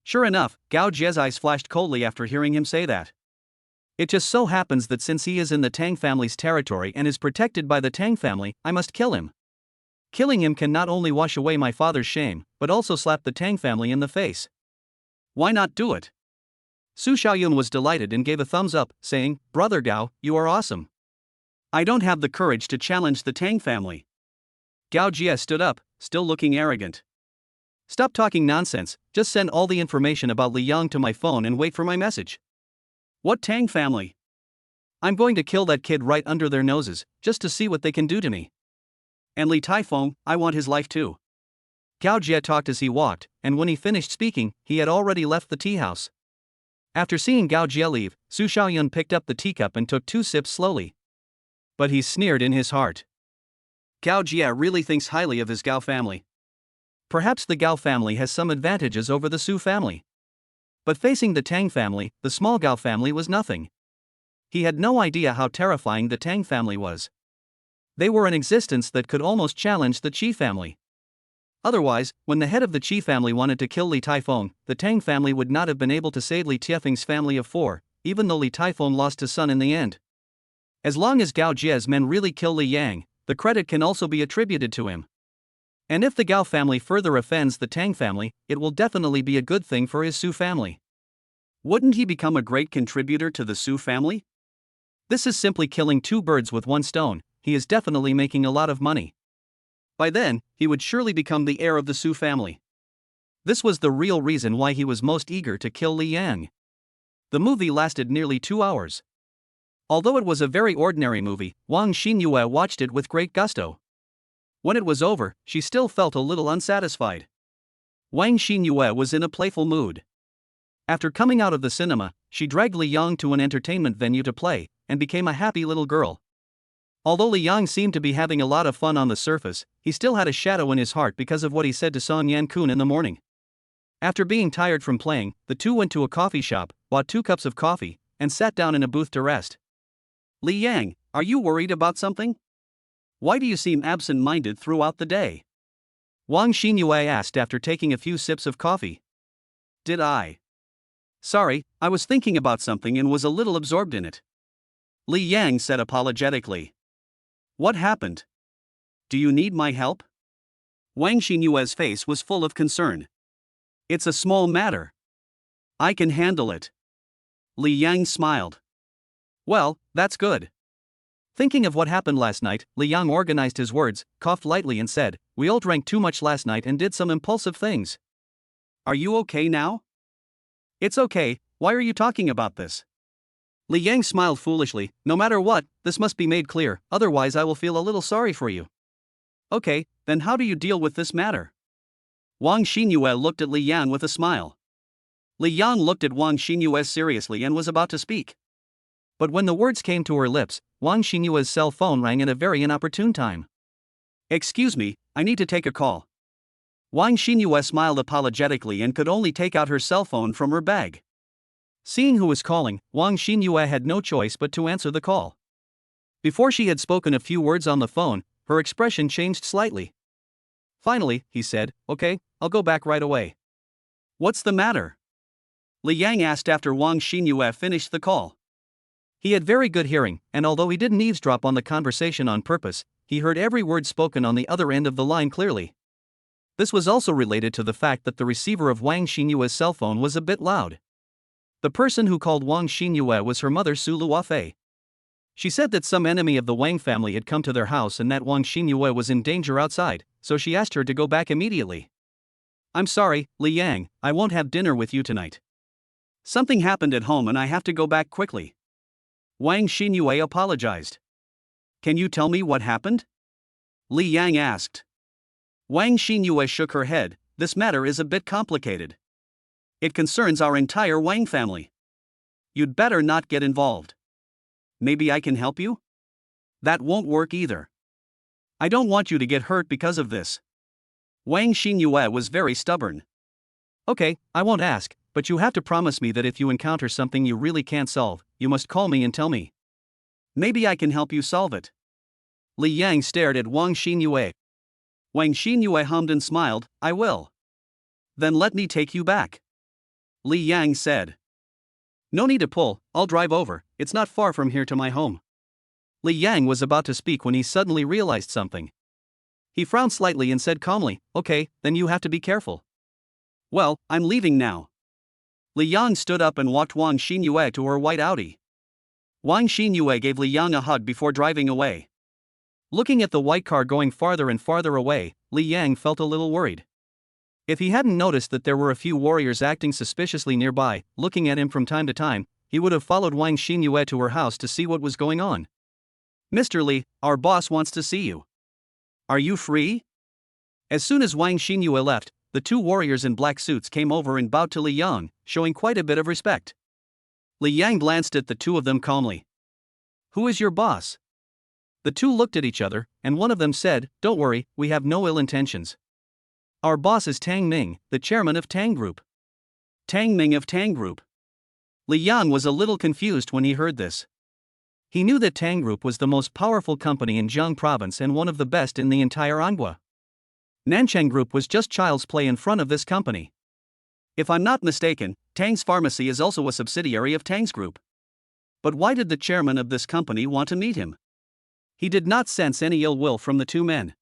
Sure enough, Gao Jia's eyes flashed coldly after hearing him say that. It just so happens that since he is in the Tang family's territory and is protected by the Tang family, I must kill him. Killing him can not only wash away my father's shame, but also slap the Tang family in the face. Why not do it? Su Xiaoyun was delighted and gave a thumbs up, saying, Brother Gao, you are awesome. I don't have the courage to challenge the Tang family. Gao Jia stood up, still looking arrogant. Stop talking nonsense, just send all the information about Li Yang to my phone and wait for my message. What Tang family? I'm going to kill that kid right under their noses, just to see what they can do to me. And Li Taifeng, I want his life too. Gao Jia talked as he walked, and when he finished speaking, he had already left the tea house. After seeing Gao Jia leave, Su Xiaoyun picked up the teacup and took 2 sips slowly. But he sneered in his heart. Gao Jia really thinks highly of his Gao family. Perhaps the Gao family has some advantages over the Su family. But facing the Tang family, the small Gao family was nothing. He had no idea how terrifying the Tang family was. They were an existence that could almost challenge the Qi family. Otherwise, when the head of the Qi family wanted to kill Li Taifeng, the Tang family would not have been able to save Li Taifeng's family of 4, even though Li Taifeng lost his son in the end. As long as Gao Jia's men really kill Li Yang, the credit can also be attributed to him. And if the Gao family further offends the Tang family, it will definitely be a good thing for his Su family. Wouldn't he become a great contributor to the Su family? This is simply killing 2 birds with 1 stone. He is definitely making a lot of money. By then, he would surely become the heir of the Su family. This was the real reason why he was most eager to kill Li Yang. The movie lasted nearly 2 hours. Although it was a very ordinary movie, Wang Xinyue watched it with great gusto. When it was over, she still felt a little unsatisfied. Wang Xinyue was in a playful mood. After coming out of the cinema, she dragged Li Yang to an entertainment venue to play, and became a happy little girl. Although Li Yang seemed to be having a lot of fun on the surface, he still had a shadow in his heart because of what he said to Song Yan-kun in the morning. After being tired from playing, the two went to a coffee shop, bought 2 cups of coffee, and sat down in a booth to rest. Li Yang, are you worried about something? Why do you seem absent-minded throughout the day? Wang Xinyue asked after taking a few sips of coffee. Did I? Sorry, I was thinking about something and was a little absorbed in it. Li Yang said apologetically. What happened? Do you need my help? Wang Xinyue's face was full of concern. It's a small matter. I can handle it. Li Yang smiled. Well, that's good. Thinking of what happened last night, Li Yang organized his words, coughed lightly and said, we all drank too much last night and did some impulsive things. Are you okay now? It's okay, why are you talking about this? Li Yang smiled foolishly, no matter what, this must be made clear, otherwise I will feel a little sorry for you. Okay, then how do you deal with this matter? Wang Xinyue looked at Li Yang with a smile. Li Yang looked at Wang Xinyue seriously and was about to speak. But when the words came to her lips, Wang Xinyue's cell phone rang at a very inopportune time. Excuse me, I need to take a call. Wang Xinyue smiled apologetically and could only take out her cell phone from her bag. Seeing who was calling, Wang Xinyue had no choice but to answer the call. Before she had spoken a few words on the phone, her expression changed slightly. Finally, he said, okay, I'll go back right away. What's the matter? Li Yang asked after Wang Xinyue finished the call. He had very good hearing, and although he didn't eavesdrop on the conversation on purpose, he heard every word spoken on the other end of the line clearly. This was also related to the fact that the receiver of Wang Xinyue's cell phone was a bit loud. The person who called Wang Xinyue was her mother Su Luofei. She said that some enemy of the Wang family had come to their house and that Wang Xinyue was in danger outside, so she asked her to go back immediately. I'm sorry, Li Yang, I won't have dinner with you tonight. Something happened at home and I have to go back quickly. Wang Xinyue apologized. Can you tell me what happened? Li Yang asked. Wang Xinyue shook her head, this matter is a bit complicated. It concerns our entire Wang family. You'd better not get involved. Maybe I can help you? That won't work either. I don't want you to get hurt because of this. Wang Xinyue was very stubborn. Okay, I won't ask, but you have to promise me that if you encounter something you really can't solve, you must call me and tell me. Maybe I can help you solve it. Li Yang stared at Wang Xinyue. Wang Xinyue hummed and smiled, I will. Then let me take you back. Li Yang said. No need to pull, I'll drive over, it's not far from here to my home. Li Yang was about to speak when he suddenly realized something. He frowned slightly and said calmly, okay, then you have to be careful. Well, I'm leaving now. Li Yang stood up and walked Wang Xinyue to her white Audi. Wang Xinyue gave Li Yang a hug before driving away. Looking at the white car going farther and farther away, Li Yang felt a little worried. If he hadn't noticed that there were a few warriors acting suspiciously nearby, looking at him from time to time, he would have followed Wang Xinyue to her house to see what was going on. Mr. Li, our boss wants to see you. Are you free? As soon as Wang Xinyue left, the two warriors in black suits came over and bowed to Li Yang, showing quite a bit of respect. Li Yang glanced at the two of them calmly. Who is your boss? The two looked at each other, and one of them said, don't worry, we have no ill intentions. Our boss is Tang Ming, the chairman of Tang Group. Tang Ming of Tang Group. Li Yang was a little confused when he heard this. He knew that Tang Group was the most powerful company in Jiang province and one of the best in the entire Anghua. Nanchang Group was just child's play in front of this company. If I'm not mistaken, Tang's Pharmacy is also a subsidiary of Tang's Group. But why did the chairman of this company want to meet him? He did not sense any ill will from the two men.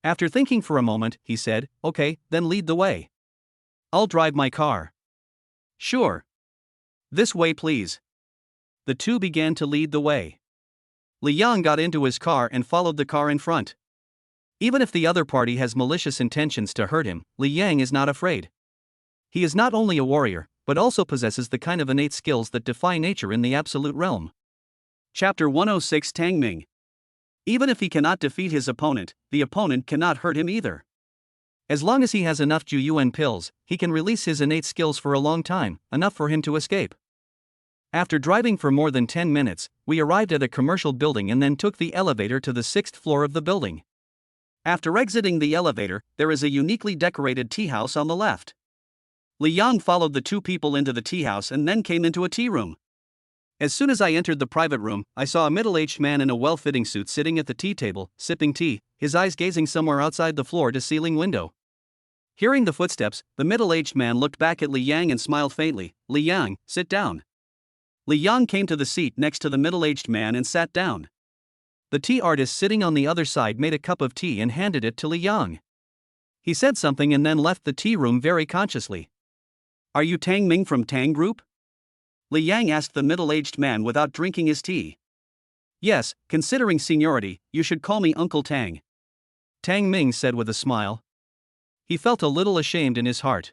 After thinking for a moment, he said, okay, then lead the way. I'll drive my car. Sure. This way please. The two began to lead the way. Li Yang got into his car and followed the car in front. Even if the other party has malicious intentions to hurt him, Li Yang is not afraid. He is not only a warrior, but also possesses the kind of innate skills that defy nature in the absolute realm. Chapter 106 Tang Ming. Even if he cannot defeat his opponent, the opponent cannot hurt him either. As long as he has enough Juyuan pills, he can release his innate skills for a long time, enough for him to escape. After driving for more than 10 minutes, we arrived at a commercial building and then took the elevator to the 6th floor of the building. After exiting the elevator, there is a uniquely decorated tea house on the left. Li Yang followed the two people into the tea house and then came into a tea room. As soon as I entered the private room, I saw a middle-aged man in a well-fitting suit sitting at the tea table, sipping tea, his eyes gazing somewhere outside the floor-to-ceiling window. Hearing the footsteps, the middle-aged man looked back at Li Yang and smiled faintly. "Li Yang, sit down." Li Yang came to the seat next to the middle-aged man and sat down. The tea artist sitting on the other side made a cup of tea and handed it to Li Yang. He said something and then left the tea room very consciously. "Are you Tang Ming from Tang Group?" Li Yang asked the middle-aged man without drinking his tea. "Yes, considering seniority, you should call me Uncle Tang," Tang Ming said with a smile. He felt a little ashamed in his heart.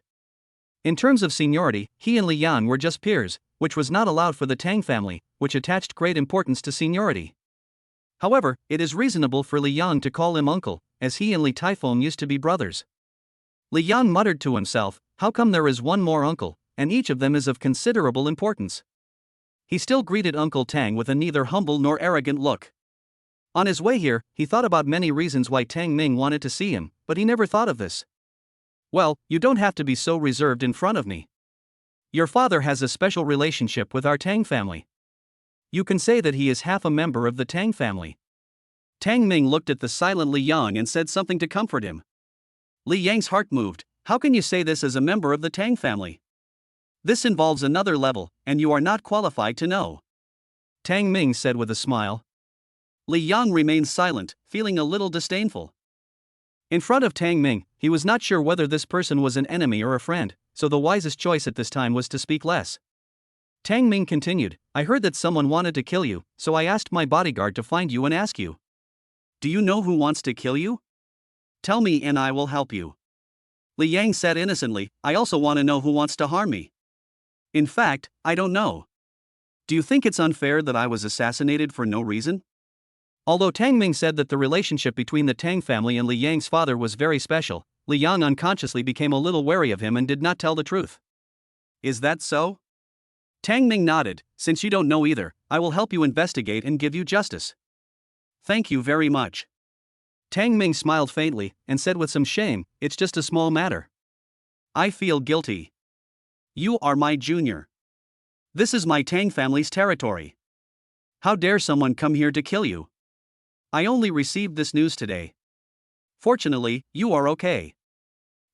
In terms of seniority, he and Li Yang were just peers, which was not allowed for the Tang family, which attached great importance to seniority. However, it is reasonable for Li Yang to call him uncle, as he and Li Taifeng used to be brothers. Li Yang muttered to himself, "How come there is one more uncle, and each of them is of considerable importance?" He still greeted Uncle Tang with a neither humble nor arrogant look. On his way here, he thought about many reasons why Tang Ming wanted to see him, but he never thought of this. "Well, you don't have to be so reserved in front of me. Your father has a special relationship with our Tang family. You can say that he is half a member of the Tang family." Tang Ming looked at the silent Li Yang and said something to comfort him. Li Yang's heart moved. "How can you say this as a member of the Tang family? This involves another level, and you are not qualified to know," Tang Ming said with a smile. Li Yang remained silent, feeling a little disdainful. In front of Tang Ming, he was not sure whether this person was an enemy or a friend, so the wisest choice at this time was to speak less. Tang Ming continued, "I heard that someone wanted to kill you, so I asked my bodyguard to find you and ask you. Do you know who wants to kill you? Tell me and I will help you." Li Yang said innocently, "I also want to know who wants to harm me. In fact, I don't know. Do you think it's unfair that I was assassinated for no reason?" Although Tang Ming said that the relationship between the Tang family and Li Yang's father was very special, Li Yang unconsciously became a little wary of him and did not tell the truth. "Is that so?" Tang Ming nodded. "Since you don't know either, I will help you investigate and give you justice." "Thank you very much." Tang Ming smiled faintly and said with some shame, "It's just a small matter. I feel guilty. You are my junior. This is my Tang family's territory. How dare someone come here to kill you? I only received this news today. Fortunately, you are okay.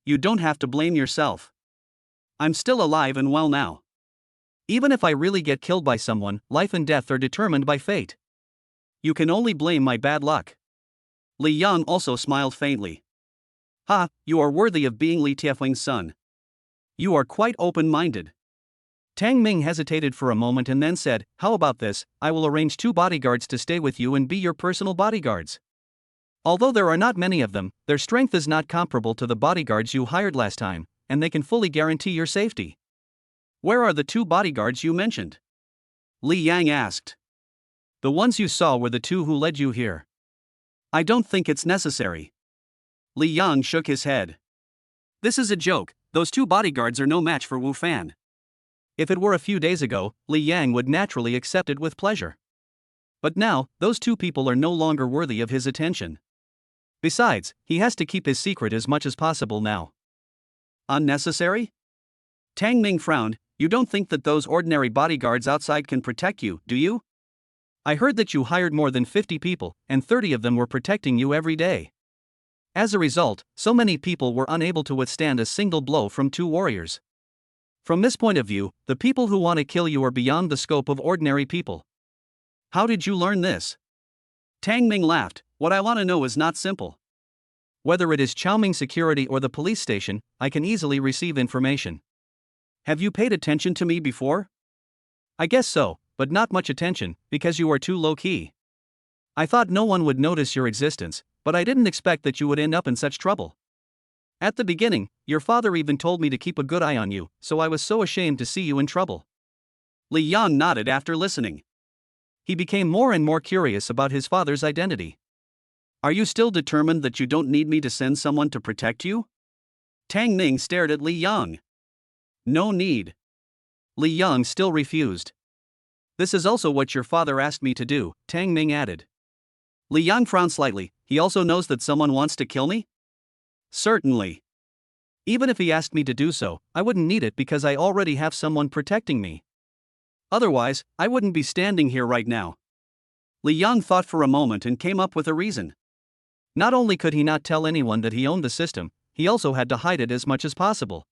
You don't have to blame yourself. I'm still alive and well now. Even if I really get killed by someone, life and death are determined by fate. You can only blame my bad luck." Li Yang also smiled faintly. "Ha, you are worthy of being Li Tiefling's son. You are quite open-minded." Tang Ming hesitated for a moment and then said, "How about this, I will arrange 2 bodyguards to stay with you and be your personal bodyguards. Although there are not many of them, their strength is not comparable to the bodyguards you hired last time, and they can fully guarantee your safety." "Where are the 2 bodyguards you mentioned?" Li Yang asked. "The ones you saw were the 2 who led you here. I don't think it's necessary." Li Yang shook his head. "This is a joke, those 2 bodyguards are no match for Wu Fan." If it were a few days ago, Li Yang would naturally accept it with pleasure. But now, those 2 people are no longer worthy of his attention. Besides, he has to keep his secret as much as possible now. "Unnecessary?" Tang Ming frowned. "You don't think that those ordinary bodyguards outside can protect you, do you? I heard that you hired more than 50 people, and 30 of them were protecting you every day. As a result, so many people were unable to withstand a single blow from 2 warriors. From this point of view, the people who want to kill you are beyond the scope of ordinary people. How did you learn this?" Tang Ming laughed. "What I want to know is not simple. Whether it is Chaoming Security or the police station, I can easily receive information. Have you paid attention to me before?" "I guess so, but not much attention, because you are too low-key. I thought no one would notice your existence, but I didn't expect that you would end up in such trouble. At the beginning, your father even told me to keep a good eye on you, so I was so ashamed to see you in trouble." Li Yang nodded after listening. He became more and more curious about his father's identity. "Are you still determined that you don't need me to send someone to protect you?" Tang Ming stared at Li Yang. "No need." Li Yang still refused. "This is also what your father asked me to do," Tang Ming added. Li Yang frowned slightly. "He also knows that someone wants to kill me?" "Certainly. Even if he asked me to do so, I wouldn't need it because I already have someone protecting me." Otherwise, I wouldn't be standing here right now. Li Yang thought for a moment and came up with a reason. Not only could he not tell anyone that he owned the system, he also had to hide it as much as possible.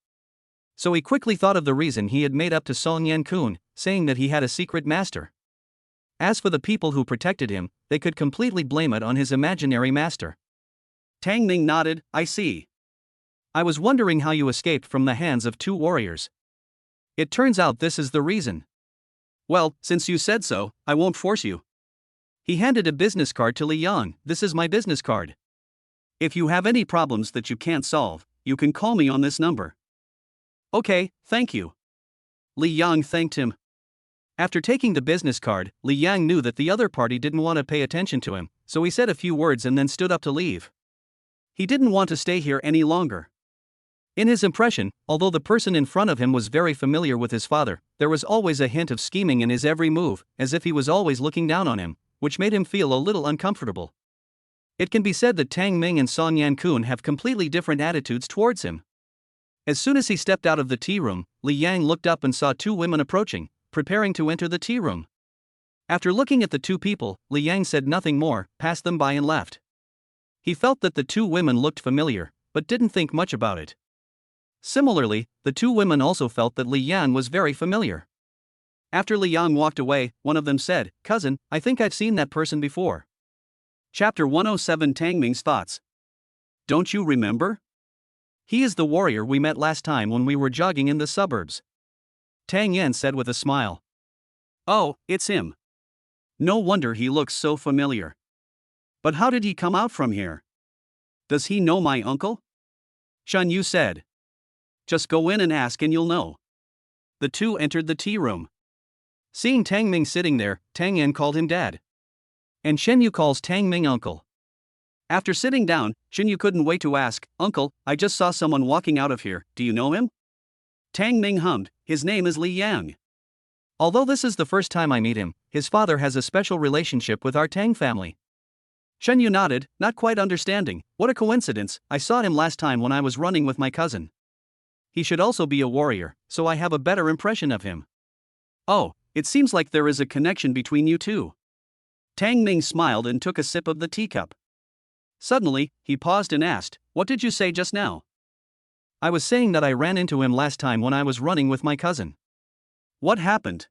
So he quickly thought of the reason he had made up to Song Yan-kun, saying that he had a secret master. As for the people who protected him, they could completely blame it on his imaginary master. Tang Ming nodded, I see. I was wondering how you escaped from the hands of two warriors. It turns out this is the reason. Well, since you said so, I won't force you. He handed a business card to Li Yang. This is my business card. If you have any problems that you can't solve, you can call me on this number. Okay, thank you. Li Yang thanked him. After taking the business card, Li Yang knew that the other party didn't want to pay attention to him, so he said a few words and then stood up to leave. He didn't want to stay here any longer. In his impression, although the person in front of him was very familiar with his father, there was always a hint of scheming in his every move, as if he was always looking down on him, which made him feel a little uncomfortable. It can be said that Tang Ming and Song Yan-kun have completely different attitudes towards him. As soon as he stepped out of the tea room, Li Yang looked up and saw two women approaching, preparing to enter the tea room. After looking at the two people, Li Yang said nothing more, passed them by and left. He felt that the two women looked familiar, but didn't think much about it. Similarly, the two women also felt that Li Yang was very familiar. After Li Yang walked away, one of them said, Cousin, I think I've seen that person before. Chapter 107 Tang Ming's Thoughts. Don't you remember? He is the warrior we met last time when we were jogging in the suburbs. Tang Yan said with a smile. Oh, it's him. No wonder he looks so familiar. But how did he come out from here? Does he know my uncle? Shun Yu said. Just go in and ask and you'll know. The two entered the tea room. Seeing Tang Ming sitting there, Tang Yan called him dad. And Shen Yu calls Tang Ming uncle. After sitting down, Shen Yu couldn't wait to ask, Uncle, I just saw someone walking out of here, do you know him? Tang Ming hummed, his name is Li Yang. Although this is the first time I meet him, his father has a special relationship with our Tang family. Shen Yu nodded, not quite understanding, what a coincidence, I saw him last time when I was running with my cousin. He should also be a warrior, so I have a better impression of him. Oh, it seems like there is a connection between you two. Tang Ming smiled and took a sip of the teacup. Suddenly, he paused and asked, What did you say just now? I was saying that I ran into him last time when I was running with my cousin. What happened?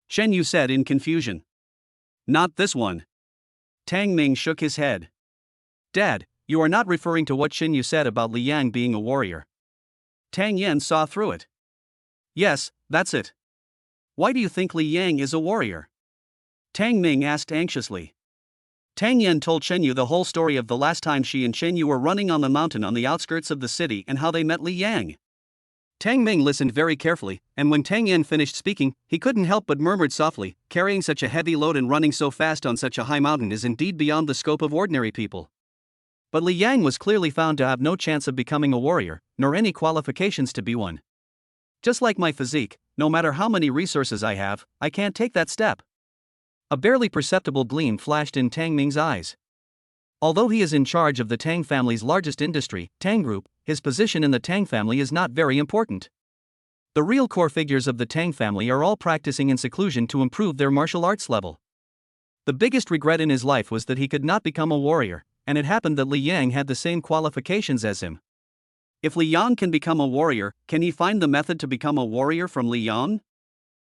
Shen Yu said in confusion. Not this one. Tang Ming shook his head. Dad, you are not referring to what Shen Yu said about Li Yang being a warrior. Tang Yan saw through it. Yes, that's it. Why do you think Li Yang is a warrior? Tang Ming asked anxiously. Tang Yan told Shen Yu the whole story of the last time she and Shen Yu were running on the mountain on the outskirts of the city and how they met Li Yang. Tang Ming listened very carefully, and when Tang Yan finished speaking, he couldn't help but murmured softly, carrying such a heavy load and running so fast on such a high mountain is indeed beyond the scope of ordinary people. But Li Yang was clearly found to have no chance of becoming a warrior, nor any qualifications to be one. Just like my physique, no matter how many resources I have, I can't take that step. A barely perceptible gleam flashed in Tang Ming's eyes. Although he is in charge of the Tang family's largest industry, Tang Group, his position in the Tang family is not very important. The real core figures of the Tang family are all practicing in seclusion to improve their martial arts level. The biggest regret in his life was that he could not become a warrior, and it happened that Li Yang had the same qualifications as him. If Li Yang can become a warrior, can he find the method to become a warrior from Li Yang?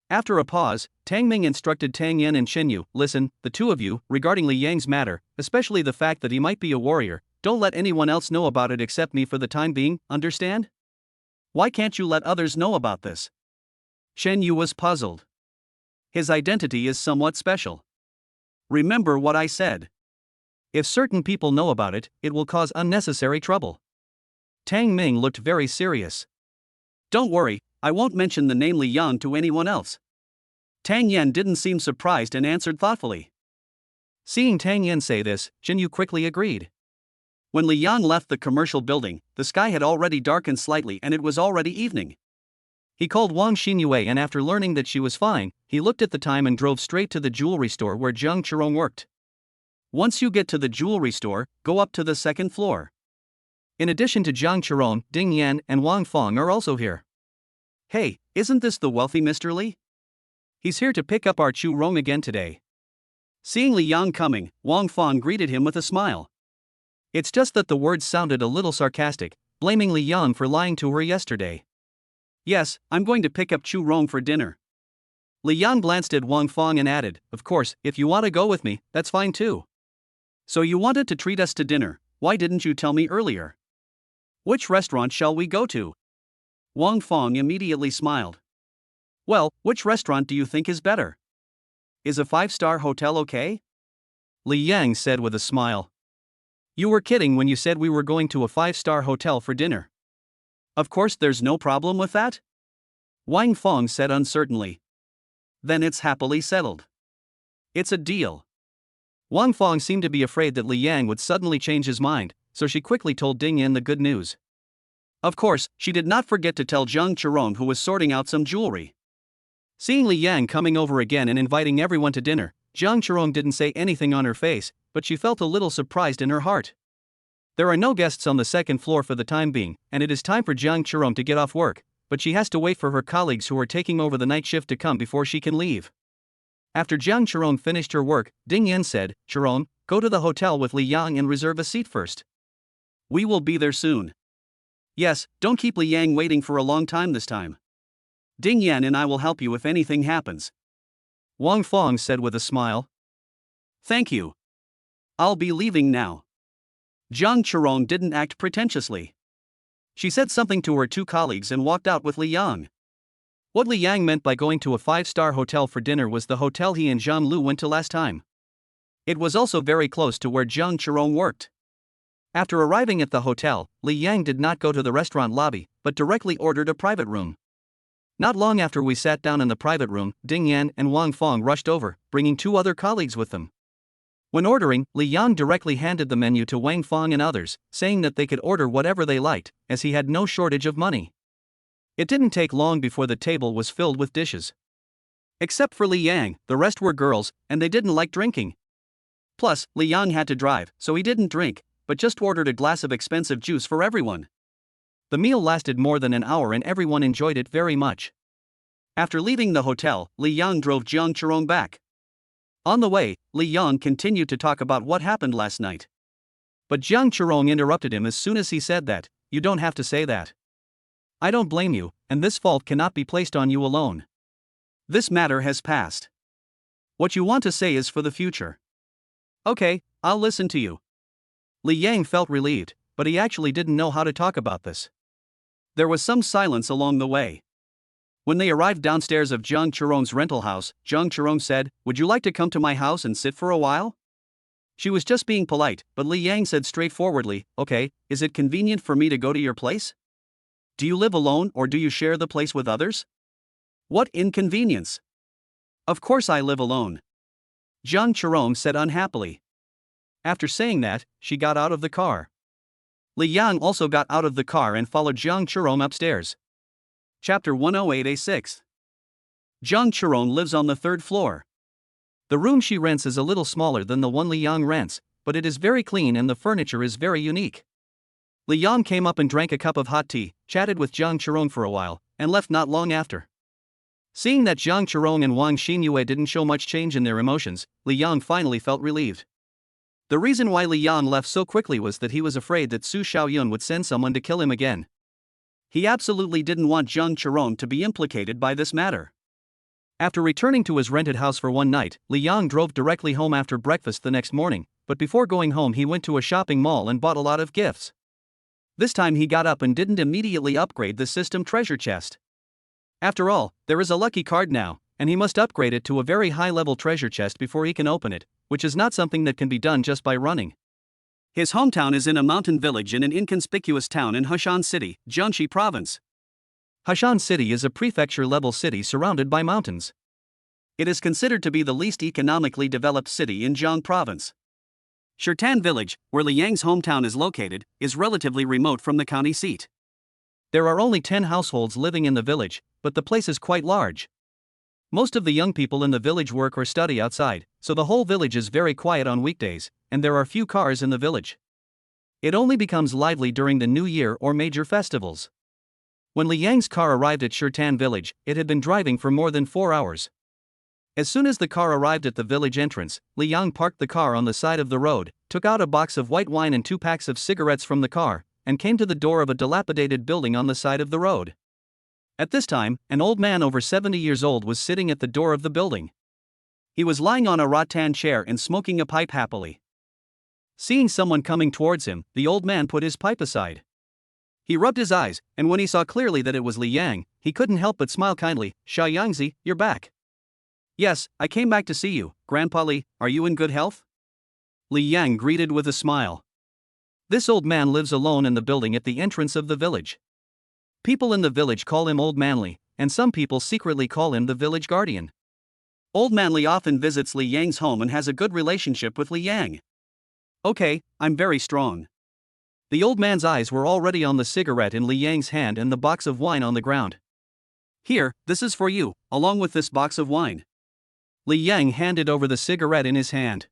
After a pause, Tang Ming instructed Tang Yan and Shen Yu, listen, the two of you, regarding Li Yang's matter, especially the fact that he might be a warrior, don't let anyone else know about it except me for the time being, understand? Why can't you let others know about this? Shen Yu was puzzled. His identity is somewhat special. Remember what I said. If certain people know about it, it will cause unnecessary trouble. Tang Ming looked very serious. Don't worry, I won't mention the name Li Yang to anyone else. Tang Yan didn't seem surprised and answered thoughtfully. Seeing Tang Yan say this, Jin Yu quickly agreed. When Li Yang left the commercial building, the sky had already darkened slightly and it was already evening. He called Wang Xinyue and after learning that she was fine, he looked at the time and drove straight to the jewelry store where Zhang Chirong worked. Once you get to the jewelry store, go up to the second floor. In addition to Zhang Chirong, Ding Yan and Wang Fong are also here. Hey, isn't this the wealthy Mr. Li? He's here to pick up our Chu Rong again today. Seeing Li Yang coming, Wang Fong greeted him with a smile. It's just that the words sounded a little sarcastic, blaming Li Yang for lying to her yesterday. Yes, I'm going to pick up Chu Rong for dinner. Li Yang glanced at Wang Fong and added, of course, if you want to go with me, that's fine too. So you wanted to treat us to dinner, why didn't you tell me earlier? Which restaurant shall we go to? Wang Fong immediately smiled. Well, which restaurant do you think is better? Is a 5-star hotel okay? Li Yang said with a smile. You were kidding when you said we were going to a 5-star hotel for dinner. Of course there's no problem with that? Wang Fong said uncertainly. Then it's happily settled. It's a deal. Wang Fong seemed to be afraid that Li Yang would suddenly change his mind, so she quickly told Ding Yan the good news. Of course, she did not forget to tell Zhang Chirong, who was sorting out some jewelry. Seeing Li Yang coming over again and inviting everyone to dinner, Zhang Chirong didn't say anything on her face, but she felt a little surprised in her heart. There are no guests on the second floor for the time being, and it is time for Zhang Chirong to get off work, but she has to wait for her colleagues who are taking over the night shift to come before she can leave. After Zhang Chirong finished her work, Ding Yan said, Chirong, go to the hotel with Li Yang and reserve a seat first. We will be there soon. Yes, don't keep Li Yang waiting for a long time this time. Ding Yan and I will help you if anything happens. Wang Fong said with a smile. Thank you. I'll be leaving now. Zhang Chirong didn't act pretentiously. She said something to her two colleagues and walked out with Li Yang. What Li Yang meant by going to a 5-star hotel for dinner was the hotel he and Zhang Lu went to last time. It was also very close to where Zhang Chirong worked. After arriving at the hotel, Li Yang did not go to the restaurant lobby, but directly ordered a private room. Not long after we sat down in the private room, Ding Yan and Wang Fong rushed over, bringing 2 other colleagues with them. When ordering, Li Yang directly handed the menu to Wang Fong and others, saying that they could order whatever they liked, as he had no shortage of money. It didn't take long before the table was filled with dishes. Except for Li Yang, the rest were girls, and they didn't like drinking. Plus, Li Yang had to drive, so he didn't drink, but just ordered a glass of expensive juice for everyone. The meal lasted more than an hour and everyone enjoyed it very much. After leaving the hotel, Li Yang drove Zhang Chirong back. On the way, Li Yang continued to talk about what happened last night. But Zhang Chirong interrupted him as soon as he said that, you don't have to say that. I don't blame you, and this fault cannot be placed on you alone. This matter has passed. What you want to say is for the future. Okay, I'll listen to you. Li Yang felt relieved, but he actually didn't know how to talk about this. There was some silence along the way. When they arrived downstairs of Zhang Chirong's rental house, Zhang Chirong said, would you like to come to my house and sit for a while? She was just being polite, but Li Yang said straightforwardly, okay, is it convenient for me to go to your place? Do you live alone or do you share the place with others? What inconvenience? Of course I live alone. Zhang Chirong said unhappily. After saying that, she got out of the car. Li Yang also got out of the car and followed Zhang Chirong upstairs. Chapter 108A6. Zhang Chirong lives on the 3rd floor. The room she rents is a little smaller than the one Li Yang rents, but it is very clean and the furniture is very unique. Li Yang came up and drank a cup of hot tea, chatted with Zhang Chirong for a while, and left not long after. Seeing that Zhang Chirong and Wang Xinyue didn't show much change in their emotions, Li Yang finally felt relieved. The reason why Li Yang left so quickly was that he was afraid that Su Xiaoyun would send someone to kill him again. He absolutely didn't want Zhang Chirong to be implicated by this matter. After returning to his rented house for one night, Li Yang drove directly home after breakfast the next morning, but before going home he went to a shopping mall and bought a lot of gifts. This time he got up and didn't immediately upgrade the system treasure chest. After all, there is a lucky card now, and he must upgrade it to a very high-level treasure chest before he can open it, which is not something that can be done just by running. His hometown is in a mountain village in an inconspicuous town in Heshan City, Jiangxi Province. Heshan City is a prefecture-level city surrounded by mountains. It is considered to be the least economically developed city in Jiang Province. Shirtan Village, where Li Yang's hometown is located, is relatively remote from the county seat. There are only 10 households living in the village, but the place is quite large. Most of the young people in the village work or study outside, so the whole village is very quiet on weekdays, and there are few cars in the village. It only becomes lively during the New Year or major festivals. When Li Yang's car arrived at Shirtan Village, it had been driving for more than 4 hours. As soon as the car arrived at the village entrance, Li Yang parked the car on the side of the road, took out a box of white wine and 2 packs of cigarettes from the car, and came to the door of a dilapidated building on the side of the road. At this time, an old man over 70 years old was sitting at the door of the building. He was lying on a rattan chair and smoking a pipe happily. Seeing someone coming towards him, the old man put his pipe aside. He rubbed his eyes, and when he saw clearly that it was Li Yang, he couldn't help but smile kindly. "Xiao Yangzi, you're back." "Yes, I came back to see you, Grandpa Li. Are you in good health?" Li Yang greeted with a smile. This old man lives alone in the building at the entrance of the village. People in the village call him Old Man Li, and some people secretly call him the village guardian. Old Man Li often visits Li Yang's home and has a good relationship with Li Yang. "Okay, I'm very strong." The old man's eyes were already on the cigarette in Li Yang's hand and the box of wine on the ground. "Here, this is for you, along with this box of wine." Li Yang handed over the cigarette in his hand.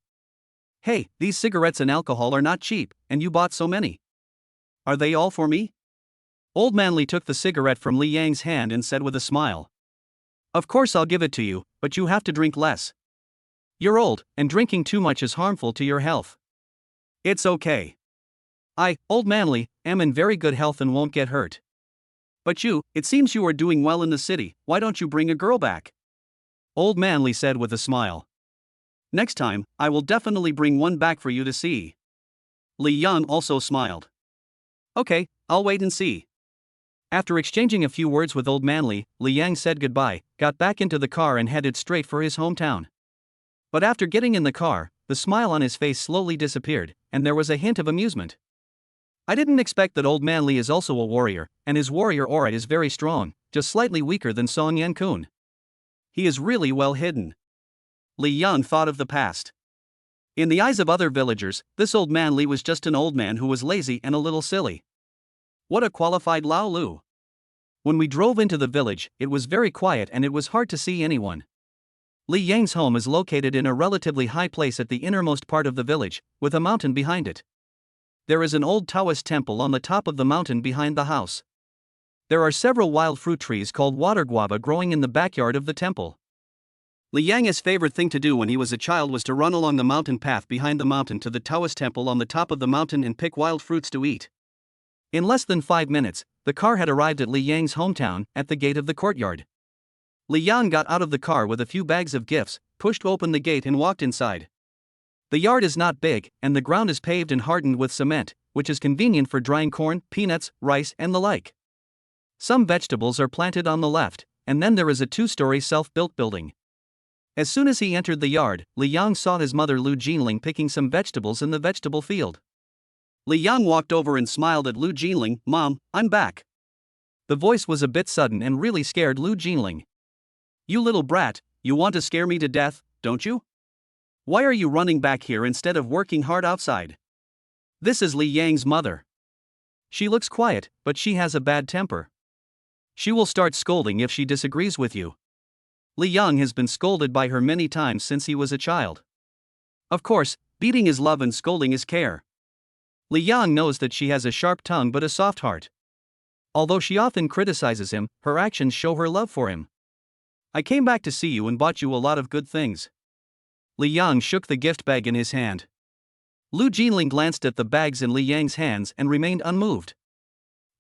"Hey, these cigarettes and alcohol are not cheap, and you bought so many. Are they all for me?" Old Man Li took the cigarette from Li Yang's hand and said with a smile. "Of course I'll give it to you, but you have to drink less. You're old, and drinking too much is harmful to your health." "It's okay. Old Man Li, am in very good health and won't get hurt. But you, it seems you are doing well in the city, why don't you bring a girl back?" Old Man Li said with a smile. "Next time, I will definitely bring one back for you to see." Li Yang also smiled. "Okay, I'll wait and see." After exchanging a few words with Old Man Li, Li Yang said goodbye, got back into the car and headed straight for his hometown. But after getting in the car, the smile on his face slowly disappeared, and there was a hint of amusement. "I didn't expect that Old Man Li is also a warrior, and his warrior aura is very strong, just slightly weaker than Song Yan Kun. He is really well hidden." Li Yang thought of the past. In the eyes of other villagers, this Old Man Li was just an old man who was lazy and a little silly. What a qualified Lao Lu. When we drove into the village, it was very quiet and it was hard to see anyone. Li Yang's home is located in a relatively high place at the innermost part of the village, with a mountain behind it. There is an old Taoist temple on the top of the mountain behind the house. There are several wild fruit trees called water guava growing in the backyard of the temple. Li Yang's favorite thing to do when he was a child was to run along the mountain path behind the mountain to the Taoist temple on the top of the mountain and pick wild fruits to eat. In less than 5 minutes, the car had arrived at Li Yang's hometown, at the gate of the courtyard. Li Yang got out of the car with a few bags of gifts, pushed open the gate and walked inside. The yard is not big, and the ground is paved and hardened with cement, which is convenient for drying corn, peanuts, rice, and the like. Some vegetables are planted on the left, and then there is a 2-story self-built building. As soon as he entered the yard, Li Yang saw his mother Lu Jinling picking some vegetables in the vegetable field. Li Yang walked over and smiled at Lu Jinling. "Mom, I'm back." The voice was a bit sudden and really scared Lu Jinling. "You little brat, you want to scare me to death, don't you? Why are you running back here instead of working hard outside?" This is Li Yang's mother. She looks quiet, but she has a bad temper. She will start scolding if she disagrees with you. Li Yang has been scolded by her many times since he was a child. Of course, beating is love and scolding is care. Li Yang knows that she has a sharp tongue but a soft heart. Although she often criticizes him, her actions show her love for him. "I came back to see you and bought you a lot of good things." Li Yang shook the gift bag in his hand. Lu Jinling glanced at the bags in Li Yang's hands and remained unmoved.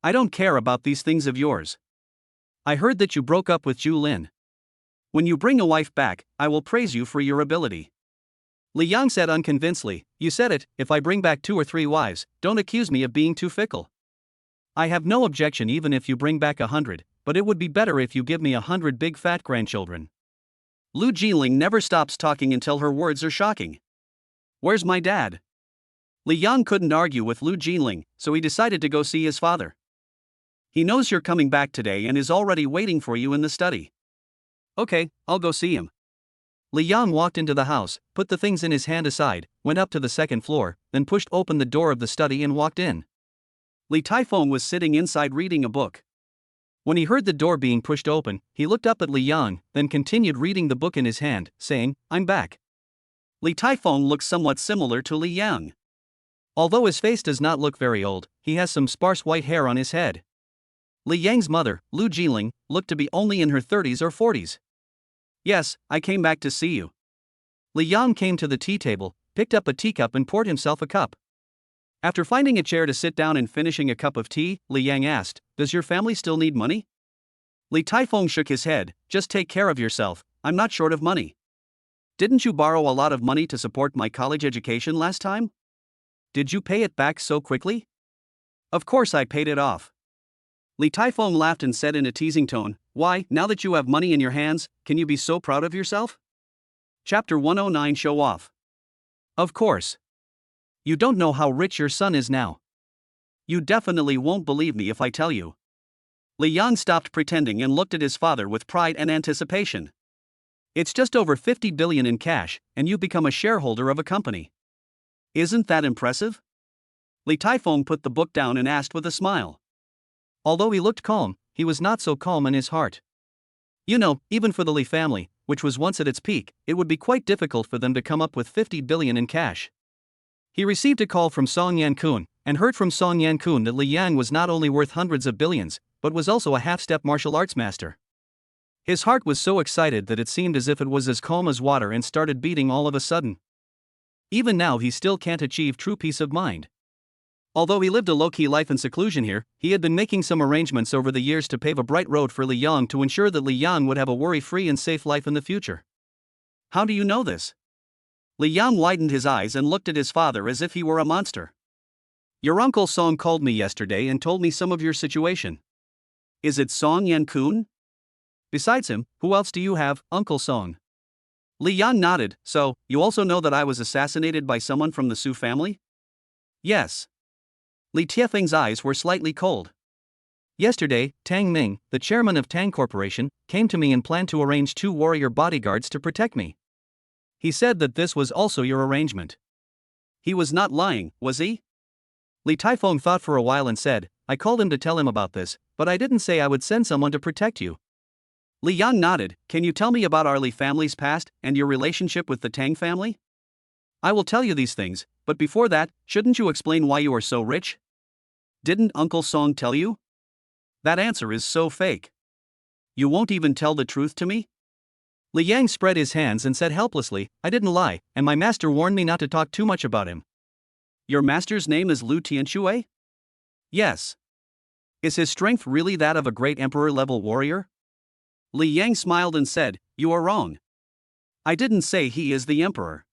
"I don't care about these things of yours. I heard that you broke up with Zhu Lin. When you bring a wife back, I will praise you for your ability." Li Yang said unconvincedly, "You said it, if I bring back 2 or 3 wives, don't accuse me of being too fickle. I have no objection even if you bring back 100, but it would be better if you give me 100 big fat grandchildren." Lu Jinling never stops talking until her words are shocking. "Where's my dad?" Li Yang couldn't argue with Lu Jinling, so he decided to go see his father. "He knows you're coming back today and is already waiting for you in the study." "Okay, I'll go see him." Li Yang walked into the house, put the things in his hand aside, went up to the second floor, then pushed open the door of the study and walked in. Li Taifeng was sitting inside reading a book. When he heard the door being pushed open, he looked up at Li Yang, then continued reading the book in his hand, saying, "I'm back." Li Taifeng looks somewhat similar to Li Yang. Although his face does not look very old, he has some sparse white hair on his head. Li Yang's mother, Lu Jinling, looked to be only in her 30s or 40s. Yes, I came back to see you. Li Yang came to the tea table, picked up a teacup and poured himself a cup. After finding a chair to sit down and finishing a cup of tea, Li Yang asked, "Does your family still need money?" Li Taifeng shook his head, "Just take care of yourself, I'm not short of money. Didn't you borrow a lot of money to support my college education last time? Did you pay it back so quickly?" "Of course I paid it off." Li Taifeng laughed and said in a teasing tone, "Why, now that you have money in your hands, can you be so proud of yourself?" Chapter 109 Show Off. Of course. You don't know how rich your son is now. You definitely won't believe me if I tell you. Li Yang stopped pretending and looked at his father with pride and anticipation. "It's just over 50 billion in cash, and you've become a shareholder of a company. Isn't that impressive?" Li Taifeng put the book down and asked with a smile. Although he looked calm, he was not so calm in his heart. You know, even for the Li family, which was once at its peak, it would be quite difficult for them to come up with 50 billion in cash. He received a call from Song Yankun, and heard from Song Yankun that Li Yang was not only worth hundreds of billions, but was also a half-step martial arts master. His heart was so excited that it seemed as if it was as calm as water and started beating all of a sudden. Even now he still can't achieve true peace of mind. Although he lived a low-key life in seclusion here, he had been making some arrangements over the years to pave a bright road for Li Yang to ensure that Li Yang would have a worry-free and safe life in the future. "How do you know this?" Li Yang widened his eyes and looked at his father as if he were a monster. "Your uncle Song called me yesterday and told me some of your situation." "Is it Song Yankun?" "Besides him, who else do you have, Uncle Song?" Li Yang nodded. "So, you also know that I was assassinated by someone from the Su family?" "Yes." Li Tiefeng's eyes were slightly cold. "Yesterday, Tang Ming, the chairman of Tang Corporation, came to me and planned to arrange 2 warrior bodyguards to protect me. He said that this was also your arrangement." "He was not lying, was he?" Li Taifeng thought for a while and said, "I called him to tell him about this, but I didn't say I would send someone to protect you." Li Yang nodded. "Can you tell me about our Li family's past and your relationship with the Tang family?" "I will tell you these things, but before that, shouldn't you explain why you are so rich? Didn't Uncle Song tell you?" "That answer is so fake. You won't even tell the truth to me?" Li Yang spread his hands and said helplessly, "I didn't lie, and my master warned me not to talk too much about him." "Your master's name is Lu Tianxue?" "Yes." "Is his strength really that of a great emperor-level warrior?" Li Yang smiled and said, "You are wrong. I didn't say he is the emperor.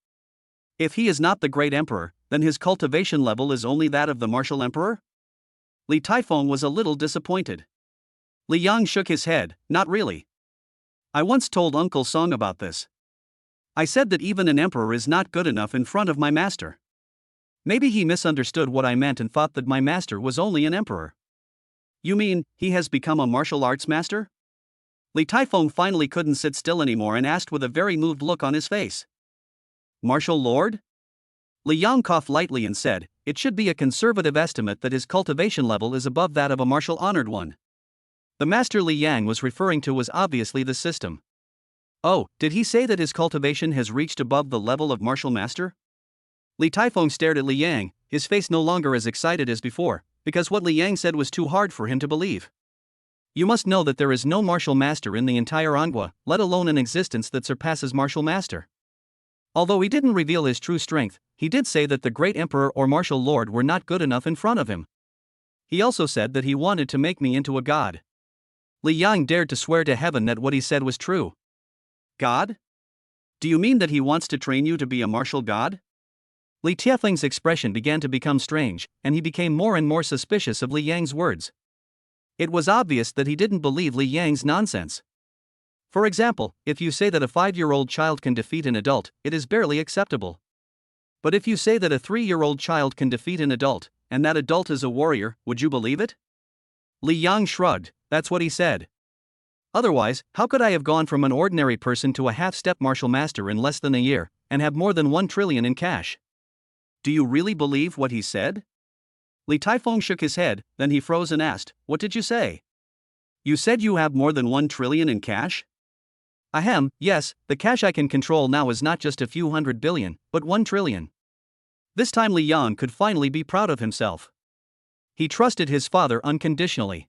If he is not the great emperor, then his cultivation level is only that of the martial emperor?" Li Taifeng was a little disappointed. Li Yang shook his head, "Not really. I once told Uncle Song about this. I said that even an emperor is not good enough in front of my master. Maybe he misunderstood what I meant and thought that my master was only an emperor." "You mean, he has become a martial arts master?" Li Taifeng finally couldn't sit still anymore and asked with a very moved look on his face. "Martial lord?" Li Yang coughed lightly and said, "It should be a conservative estimate that his cultivation level is above that of a martial honored one." The master Li Yang was referring to was obviously the system. "Oh, did he say that his cultivation has reached above the level of martial master?" Li Taifeng stared at Li Yang, his face no longer as excited as before, because what Li Yang said was too hard for him to believe. "You must know that there is no martial master in the entire Angua, let alone an existence that surpasses martial master." Although he didn't reveal his true strength, he did say that the great emperor or martial lord were not good enough in front of him. He also said that he wanted to make me into a god. Li Yang dared to swear to heaven that what he said was true. "God? Do you mean that he wants to train you to be a martial god?" Li Tiefeng's expression began to become strange, and he became more and more suspicious of Li Yang's words. It was obvious that he didn't believe Li Yang's nonsense. For example, if you say that a 5-year-old child can defeat an adult, it is barely acceptable. But if you say that a 3-year-old child can defeat an adult, and that adult is a warrior, would you believe it? Li Yang shrugged. "That's what he said. Otherwise, how could I have gone from an ordinary person to a half-step martial master in less than a year, and have more than 1 trillion in cash?" "Do you really believe what he said?" Li Taifeng shook his head, then he froze and asked, "What did you say? You said you have more than 1 trillion in cash?" "Ahem, yes, the cash I can control now is not just a few hundred billion, but 1 trillion. This time Li Yang could finally be proud of himself. He trusted his father unconditionally.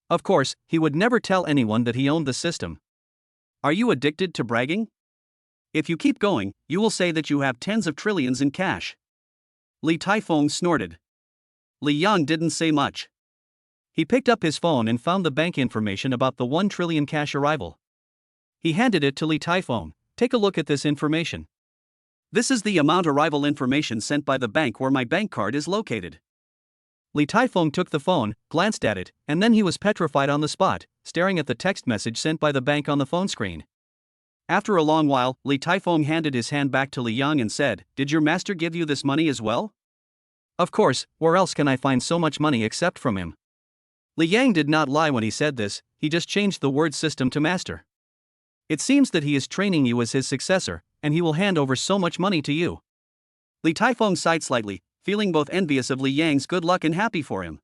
Of course, he would never tell anyone that he owned the system. Are you addicted to bragging? If you keep going, you will say that you have tens of trillions in cash. Li Taifeng snorted. Li Yang didn't say much. He picked up his phone and found the bank information about the 1 trillion cash arrival. He handed it to Li Taifeng. Take a look at this information. This is the amount arrival information sent by the bank where my bank card is located. Li Taifeng took the phone, glanced at it, and then he was petrified on the spot, staring at the text message sent by the bank on the phone screen. After a long while, Li Taifeng handed his hand back to Li Yang and said, "Did your master give you this money as well?" "Of course, where else can I find so much money except from him?" Li Yang did not lie when he said this, he just changed the word system to master. It seems that he is training you as his successor, and he will hand over so much money to you. Li Taifeng sighed slightly, feeling both envious of Li Yang's good luck and happy for him.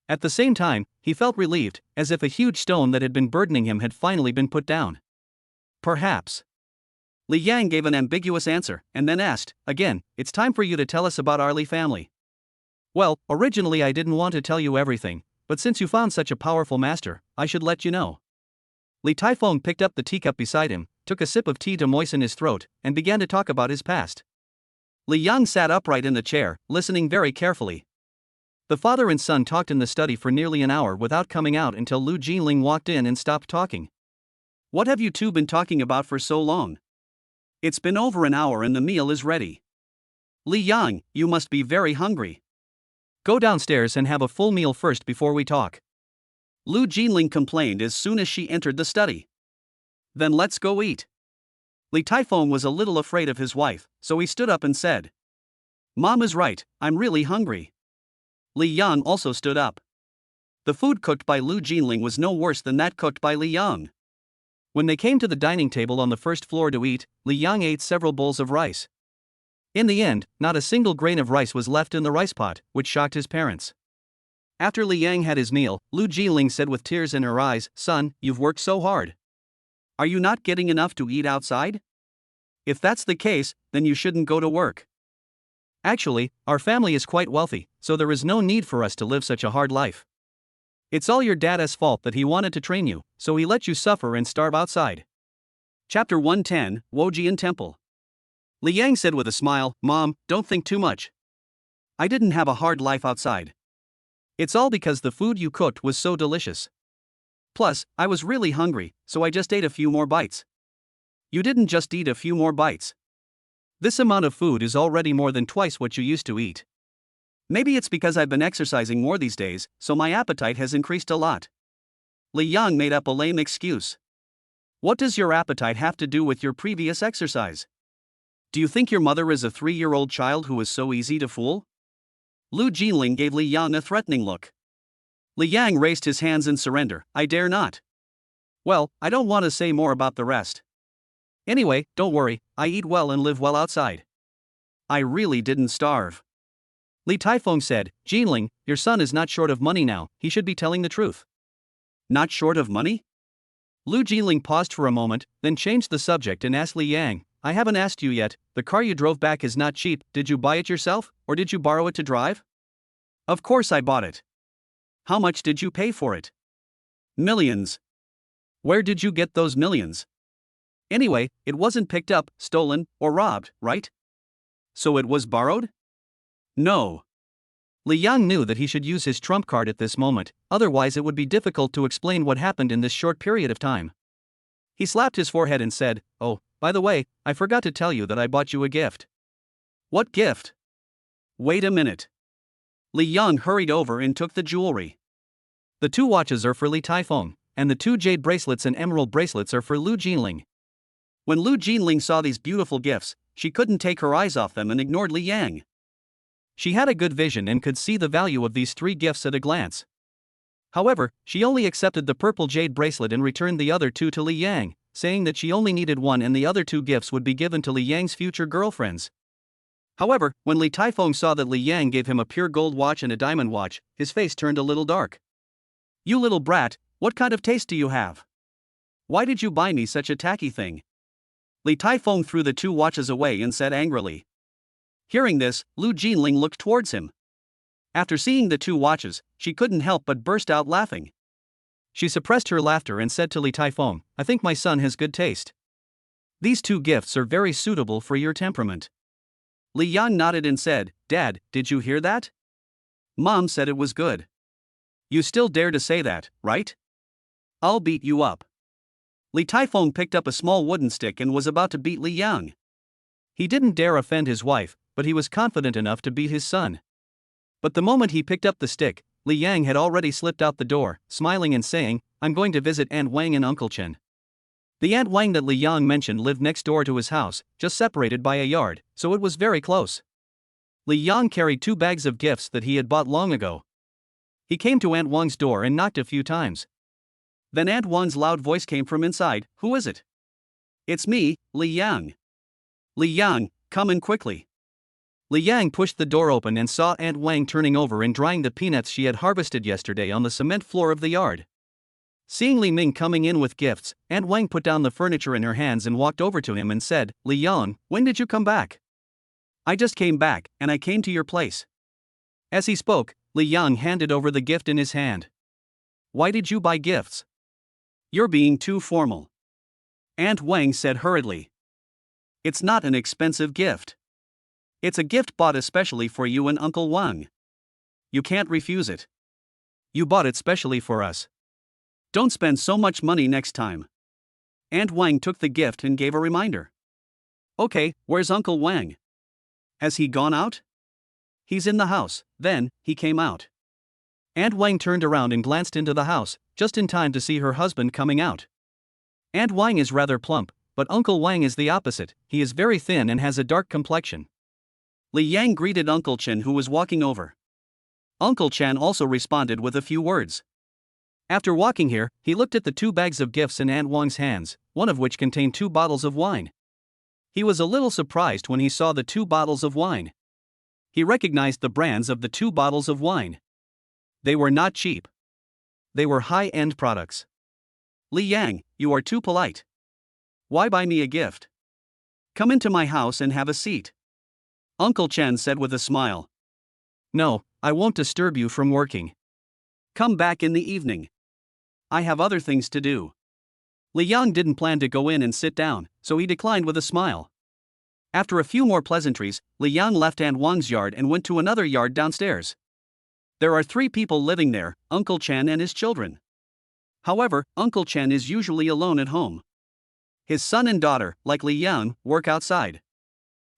At the same time, he felt relieved, as if a huge stone that had been burdening him had finally been put down. Perhaps. Li Yang gave an ambiguous answer, and then asked, again, "It's time for you to tell us about our Li family." "Well, originally I didn't want to tell you everything, but since you found such a powerful master, I should let you know." Li Taifeng picked up the teacup beside him, took a sip of tea to moisten his throat, and began to talk about his past. Li Yang sat upright in the chair, listening very carefully. The father and son talked in the study for nearly an hour without coming out until Lu Jinling walked in and stopped talking. "What have you two been talking about for so long? It's been over an hour and the meal is ready. Li Yang, you must be very hungry. Go downstairs and have a full meal first before we talk." Lu Jinling complained as soon as she entered the study. "Then let's go eat." Li Taifeng was a little afraid of his wife, so he stood up and said, "Mom is right, I'm really hungry." Li Yang also stood up. The food cooked by Lu Jinling was no worse than that cooked by Li Yang. When they came to the dining table on the first floor to eat, Li Yang ate several bowls of rice. In the end, not a single grain of rice was left in the rice pot, which shocked his parents. After Li Yang had his meal, Lu Jinling said with tears in her eyes, "Son, you've worked so hard. Are you not getting enough to eat outside? If that's the case, then you shouldn't go to work. Actually, our family is quite wealthy, so there is no need for us to live such a hard life. It's all your dad's fault that he wanted to train you, so he let you suffer and starve outside." Chapter 110, Wojian Temple. Li Yang said with a smile, "Mom, don't think too much. I didn't have a hard life outside. It's all because the food you cooked was so delicious. Plus, I was really hungry, so I just ate a few more bites." "You didn't just eat a few more bites. This amount of food is already more than twice what you used to eat. Maybe it's because I've been exercising more these days, so my appetite has increased a lot." Li Yang made up a lame excuse. "What does your appetite have to do with your previous exercise? Do you think your mother is a 3-year-old child who is so easy to fool?" Lu Jinling gave Li Yang a threatening look. Li Yang raised his hands in surrender. "I dare not." "Well, I don't want to say more about the rest. Anyway, don't worry, I eat well and live well outside. I really didn't starve." Li Taifeng said, "Jinling, your son is not short of money now, he should be telling the truth." "Not short of money?" Lu Jinling paused for a moment, then changed the subject and asked Li Yang, "I haven't asked you yet, the car you drove back is not cheap, did you buy it yourself, or did you borrow it to drive?" "Of course I bought it." "How much did you pay for it?" "Millions." "Where did you get those millions? Anyway, it wasn't picked up, stolen, or robbed, right? So it was borrowed?" "No." Li Yang knew that he should use his trump card at this moment, otherwise it would be difficult to explain what happened in this short period of time. He slapped his forehead and said, "Oh, by the way, I forgot to tell you that I bought you a gift." "What gift?" "Wait a minute." Li Yang hurried over and took the jewelry. "The 2 watches are for Li Taifeng, and the 2 jade bracelets and emerald bracelets are for Lu Jinling." When Lu Jinling saw these beautiful gifts, she couldn't take her eyes off them and ignored Li Yang. She had a good vision and could see the value of these 3 gifts at a glance. However, she only accepted the purple jade bracelet and returned the other 2 to Li Yang, saying that she only needed one and the other 2 gifts would be given to Li Yang's future girlfriends. However, when Li Taifeng saw that Li Yang gave him a pure gold watch and a diamond watch, his face turned a little dark. "You little brat, what kind of taste do you have? Why did you buy me such a tacky thing?" Li Taifeng threw the 2 watches away and said angrily. Hearing this, Lu Jinling looked towards him. After seeing the 2 watches, she couldn't help but burst out laughing. She suppressed her laughter and said to Li Taifeng, I think my son has good taste. These two gifts are very suitable for your temperament. Li Yang nodded and said, Dad, did you hear that? Mom said it was good. You still dare to say that, right? I'll beat you up. Li Taifeng picked up a small wooden stick and was about to beat Li Yang. He didn't dare offend his wife, but he was confident enough to beat his son. But the moment he picked up the stick, Li Yang had already slipped out the door, smiling and saying, I'm going to visit Aunt Wang and Uncle Chen. The Aunt Wang that Li Yang mentioned lived next door to his house, just separated by a yard, so it was very close. Li Yang carried 2 bags of gifts that he had bought long ago. He came to Aunt Wang's door and knocked a few times. Then Aunt Wang's loud voice came from inside, Who is it? It's me, Li Yang. Li Yang, come in quickly. Li Yang pushed the door open and saw Aunt Wang turning over and drying the peanuts she had harvested yesterday on the cement floor of the yard. Seeing Li Ming coming in with gifts, Aunt Wang put down the furniture in her hands and walked over to him and said, Li Yang, when did you come back? I just came back, and I came to your place. As he spoke, Li Yang handed over the gift in his hand. Why did you buy gifts? You're being too formal. Aunt Wang said hurriedly. It's not an expensive gift. It's a gift bought especially for you and Uncle Wang. You can't refuse it. You bought it specially for us. Don't spend so much money next time. Aunt Wang took the gift and gave a reminder. Okay, where's Uncle Wang? Has he gone out? He's in the house. Then, he came out. Aunt Wang turned around and glanced into the house, just in time to see her husband coming out. Aunt Wang is rather plump, but Uncle Wang is the opposite, he is very thin and has a dark complexion. Li Yang greeted Uncle Chen who was walking over. Uncle Chen also responded with a few words. After walking here, he looked at the 2 bags of gifts in Aunt Wang's hands, one of which contained 2 bottles of wine. He was a little surprised when he saw the 2 bottles of wine. He recognized the brands of the 2 bottles of wine. They were not cheap. They were high-end products. Li Yang, you are too polite. Why buy me a gift? Come into my house and have a seat. Uncle Chen said with a smile. No, I won't disturb you from working. Come back in the evening. I have other things to do. Li Yang didn't plan to go in and sit down, so he declined with a smile. After a few more pleasantries, Li Yang left Aunt Wang's yard and went to another yard downstairs. There are 3 people living there, Uncle Chen and his children. However, Uncle Chen is usually alone at home. His son and daughter, like Li Yang, work outside.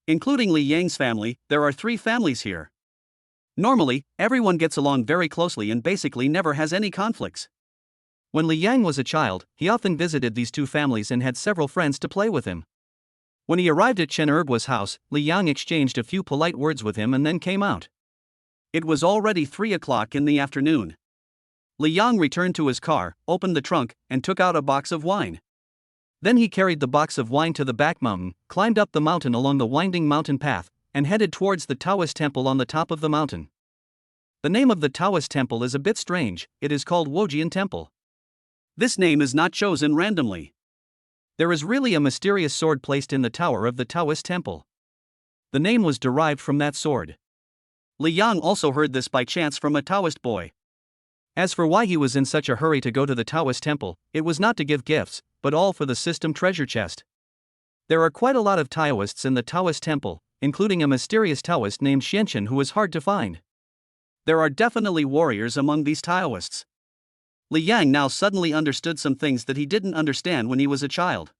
Including Li Yang's family, there are 3 families here. Normally, everyone gets along very closely and basically never has any conflicts. When Li Yang was a child, he often visited these 2 families and had several friends to play with him. When he arrived at Chen Erbua's house, Li Yang exchanged a few polite words with him and then came out. It was already 3 o'clock in the afternoon. Li Yang returned to his car, opened the trunk, and took out a box of wine. Then he carried the box of wine to the back mountain, climbed up the mountain along the winding mountain path, and headed towards the Taoist temple on the top of the mountain. The name of the Taoist temple is a bit strange, it is called Wojian Temple. This name is not chosen randomly. There is really a mysterious sword placed in the tower of the Taoist temple. The name was derived from that sword. Li Yang also heard this by chance from a Taoist boy. As for why he was in such a hurry to go to the Taoist temple, it was not to give gifts, but all for the system treasure chest. There are quite a lot of Taoists in the Taoist temple, including a mysterious Taoist named Xianchen who is hard to find. There are definitely warriors among these Taoists. Li Yang now suddenly understood some things that he didn't understand when he was a child.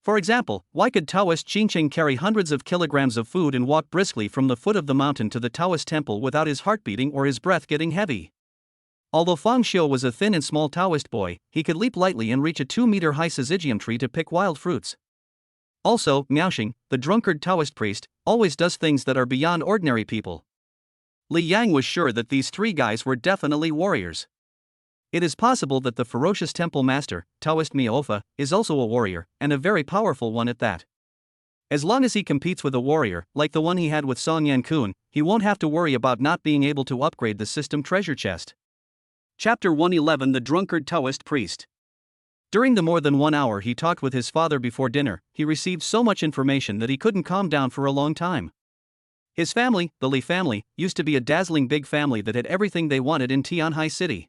For example, why could Taoist Qingcheng carry hundreds of kilograms of food and walk briskly from the foot of the mountain to the Taoist temple without his heart beating or his breath getting heavy? Although Fang Xiu was a thin and small Taoist boy, he could leap lightly and reach a 2-meter-high syzygium tree to pick wild fruits. Also, Miaoxing, the drunkard Taoist priest, always does things that are beyond ordinary people. Li Yang was sure that these 3 guys were definitely warriors. It is possible that the ferocious temple master, Taoist Miaofa, is also a warrior, and a very powerful one at that. As long as he competes with a warrior, like the one he had with Song Yankun, he won't have to worry about not being able to upgrade the system treasure chest. Chapter 111 The Drunkard Taoist Priest. During the more than 1 hour he talked with his father before dinner, he received so much information that he couldn't calm down for a long time. His family, the Li family, used to be a dazzling big family that had everything they wanted in Tianhai City.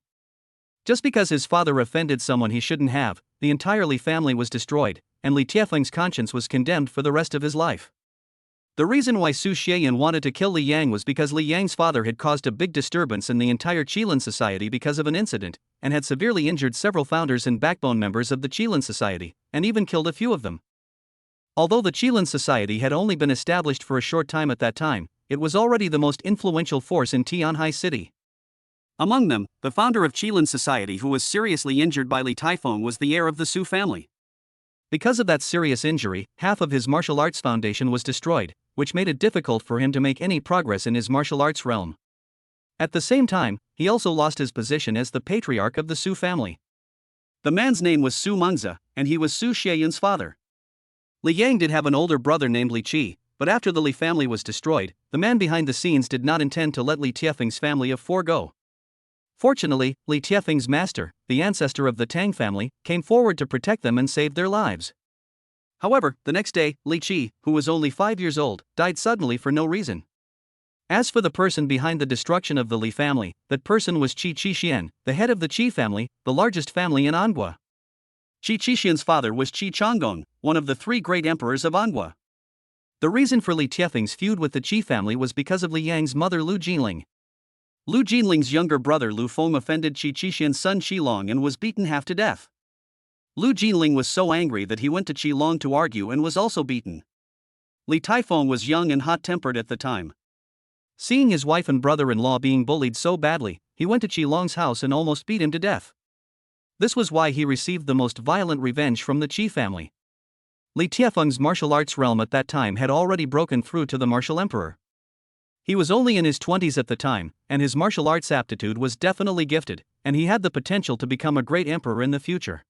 Just because his father offended someone he shouldn't have, the entire Li family was destroyed, and Li Tiefling's conscience was condemned for the rest of his life. The reason why Su Xian wanted to kill Li Yang was because Li Yang's father had caused a big disturbance in the entire Qilin society because of an incident, and had severely injured several founders and backbone members of the Qilin society, and even killed a few of them. Although the Qilin society had only been established for a short time at that time, it was already the most influential force in Tianhai City. Among them, the founder of Qilin society who was seriously injured by Li Taifeng was the heir of the Su family. Because of that serious injury, half of his martial arts foundation was destroyed, which made it difficult for him to make any progress in his martial arts realm. At the same time, he also lost his position as the patriarch of the Su family. The man's name was Su Mengzi, and he was Su Xian's father. Li Yang did have an older brother named Li Qi, but after the Li family was destroyed, the man behind the scenes did not intend to let Li Tiefeng's family go. Fortunately, Li Tiefeng's master, the ancestor of the Tang family, came forward to protect them and save their lives. However, the next day, Li Qi, who was only 5 years old, died suddenly for no reason. As for the person behind the destruction of the Li family, that person was Qi Qixian, the head of the Qi family, the largest family in Anhua. Qi Qixian's father was Qi Chonggong, one of the 3 great emperors of Anhua. The reason for Li Tiefeng's feud with the Qi family was because of Li Yang's mother Lu Jinling. Lu Jinling's younger brother Lu Feng offended Qi Qixian's son Qilong and was beaten half to death. Lu Jinling was so angry that he went to Qilong to argue and was also beaten. Li Taifeng was young and hot-tempered at the time. Seeing his wife and brother-in-law being bullied so badly, he went to Qilong's house and almost beat him to death. This was why he received the most violent revenge from the Qi family. Li Tiefeng's martial arts realm at that time had already broken through to the martial emperor. He was only in his 20s at the time, and his martial arts aptitude was definitely gifted, and he had the potential to become a great emperor in the future.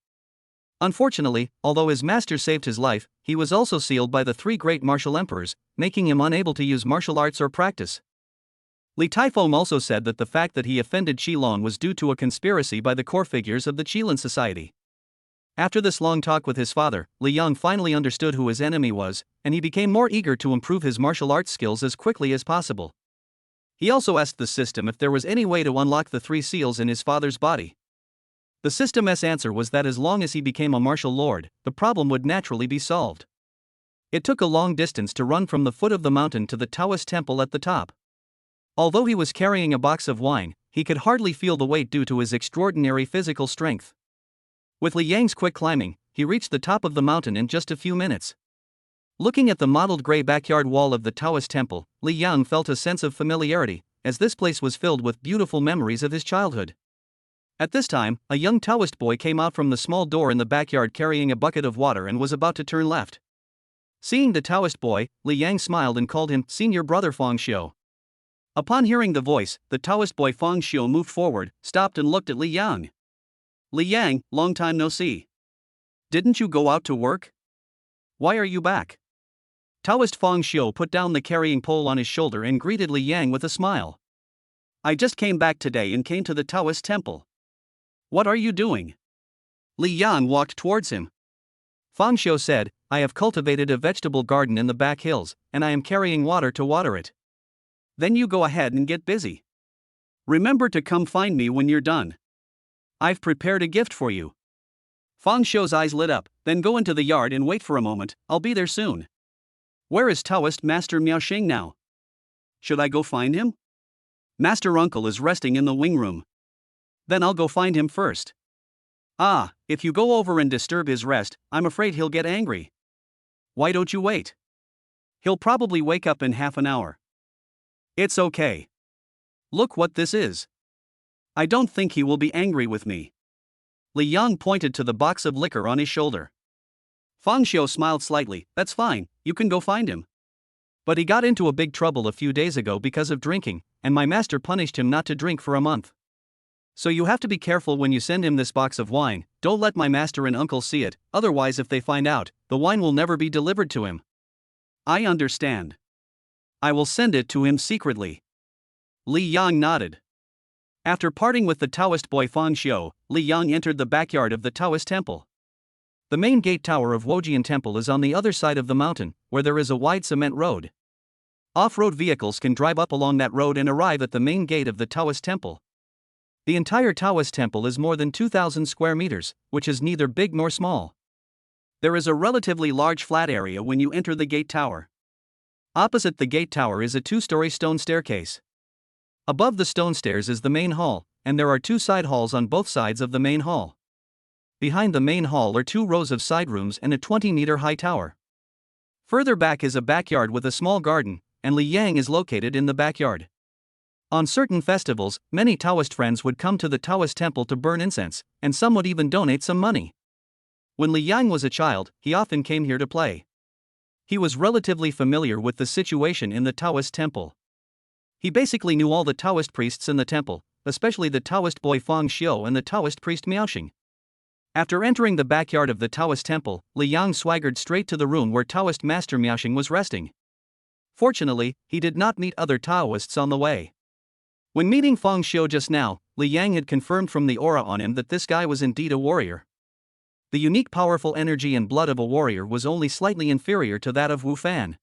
Unfortunately, although his master saved his life, he was also sealed by the 3 great martial emperors, making him unable to use martial arts or practice. Li Taifeng also said that the fact that he offended Qilong was due to a conspiracy by the core figures of the Qilin society. After this long talk with his father, Li Yang finally understood who his enemy was, and he became more eager to improve his martial arts skills as quickly as possible. He also asked the system if there was any way to unlock the 3 seals in his father's body. The system's answer was that as long as he became a martial lord, the problem would naturally be solved. It took a long distance to run from the foot of the mountain to the Taoist temple at the top. Although he was carrying a box of wine, he could hardly feel the weight due to his extraordinary physical strength. With Li Yang's quick climbing, he reached the top of the mountain in just a few minutes. Looking at the mottled gray backyard wall of the Taoist temple, Li Yang felt a sense of familiarity, as this place was filled with beautiful memories of his childhood. At this time, a young Taoist boy came out from the small door in the backyard carrying a bucket of water and was about to turn left. Seeing the Taoist boy, Li Yang smiled and called him senior brother Feng Xiao. Upon hearing the voice, the Taoist boy Feng Xiao moved forward, stopped and looked at Li Yang. Li Yang, long time no see. Didn't you go out to work? Why are you back? Taoist Feng Xiao put down the carrying pole on his shoulder and greeted Li Yang with a smile. I just came back today and came to the Taoist temple. What are you doing? Li Yang walked towards him. Feng Xiao said, I have cultivated a vegetable garden in the back hills, and I am carrying water to water it. Then you go ahead and get busy. Remember to come find me when you're done. I've prepared a gift for you. Feng Xiao's eyes lit up, then go into the yard and wait for a moment, I'll be there soon. Where is Taoist Master Miaoxing now? Should I go find him? Master Uncle is resting in the wing room. Then I'll go find him first. Ah, if you go over and disturb his rest, I'm afraid he'll get angry. Why don't you wait? He'll probably wake up in half an hour. It's okay. Look what this is. I don't think he will be angry with me. Li Yang pointed to the box of liquor on his shoulder. Feng Xiao smiled slightly, that's fine, you can go find him. But he got into a big trouble a few days ago because of drinking, and my master punished him not to drink for a month. So you have to be careful when you send him this box of wine, don't let my master and uncle see it, otherwise if they find out, the wine will never be delivered to him. I understand. I will send it to him secretly. Li Yang nodded. After parting with the Taoist boy Feng Xiao, Li Yang entered the backyard of the Taoist temple. The main gate tower of Wojian Temple is on the other side of the mountain, where there is a wide cement road. Off-road vehicles can drive up along that road and arrive at the main gate of the Taoist temple. The entire Taoist temple is more than 2,000 square meters, which is neither big nor small. There is a relatively large flat area when you enter the gate tower. Opposite the gate tower is a 2-story stone staircase. Above the stone stairs is the main hall, and there are 2 side halls on both sides of the main hall. Behind the main hall are 2 rows of side rooms and a 20-meter high tower. Further back is a backyard with a small garden, and Li Yang is located in the backyard. On certain festivals, many Taoist friends would come to the Taoist temple to burn incense, and some would even donate some money. When Li Yang was a child, he often came here to play. He was relatively familiar with the situation in the Taoist temple. He basically knew all the Taoist priests in the temple, especially the Taoist boy Feng Xiao and the Taoist priest Miaoxing. After entering the backyard of the Taoist temple, Li Yang swaggered straight to the room where Taoist master Miaoxing was resting. Fortunately, he did not meet other Taoists on the way. When meeting Feng Xiao just now, Li Yang had confirmed from the aura on him that this guy was indeed a warrior. The unique powerful energy and blood of a warrior was only slightly inferior to that of Wu Fan.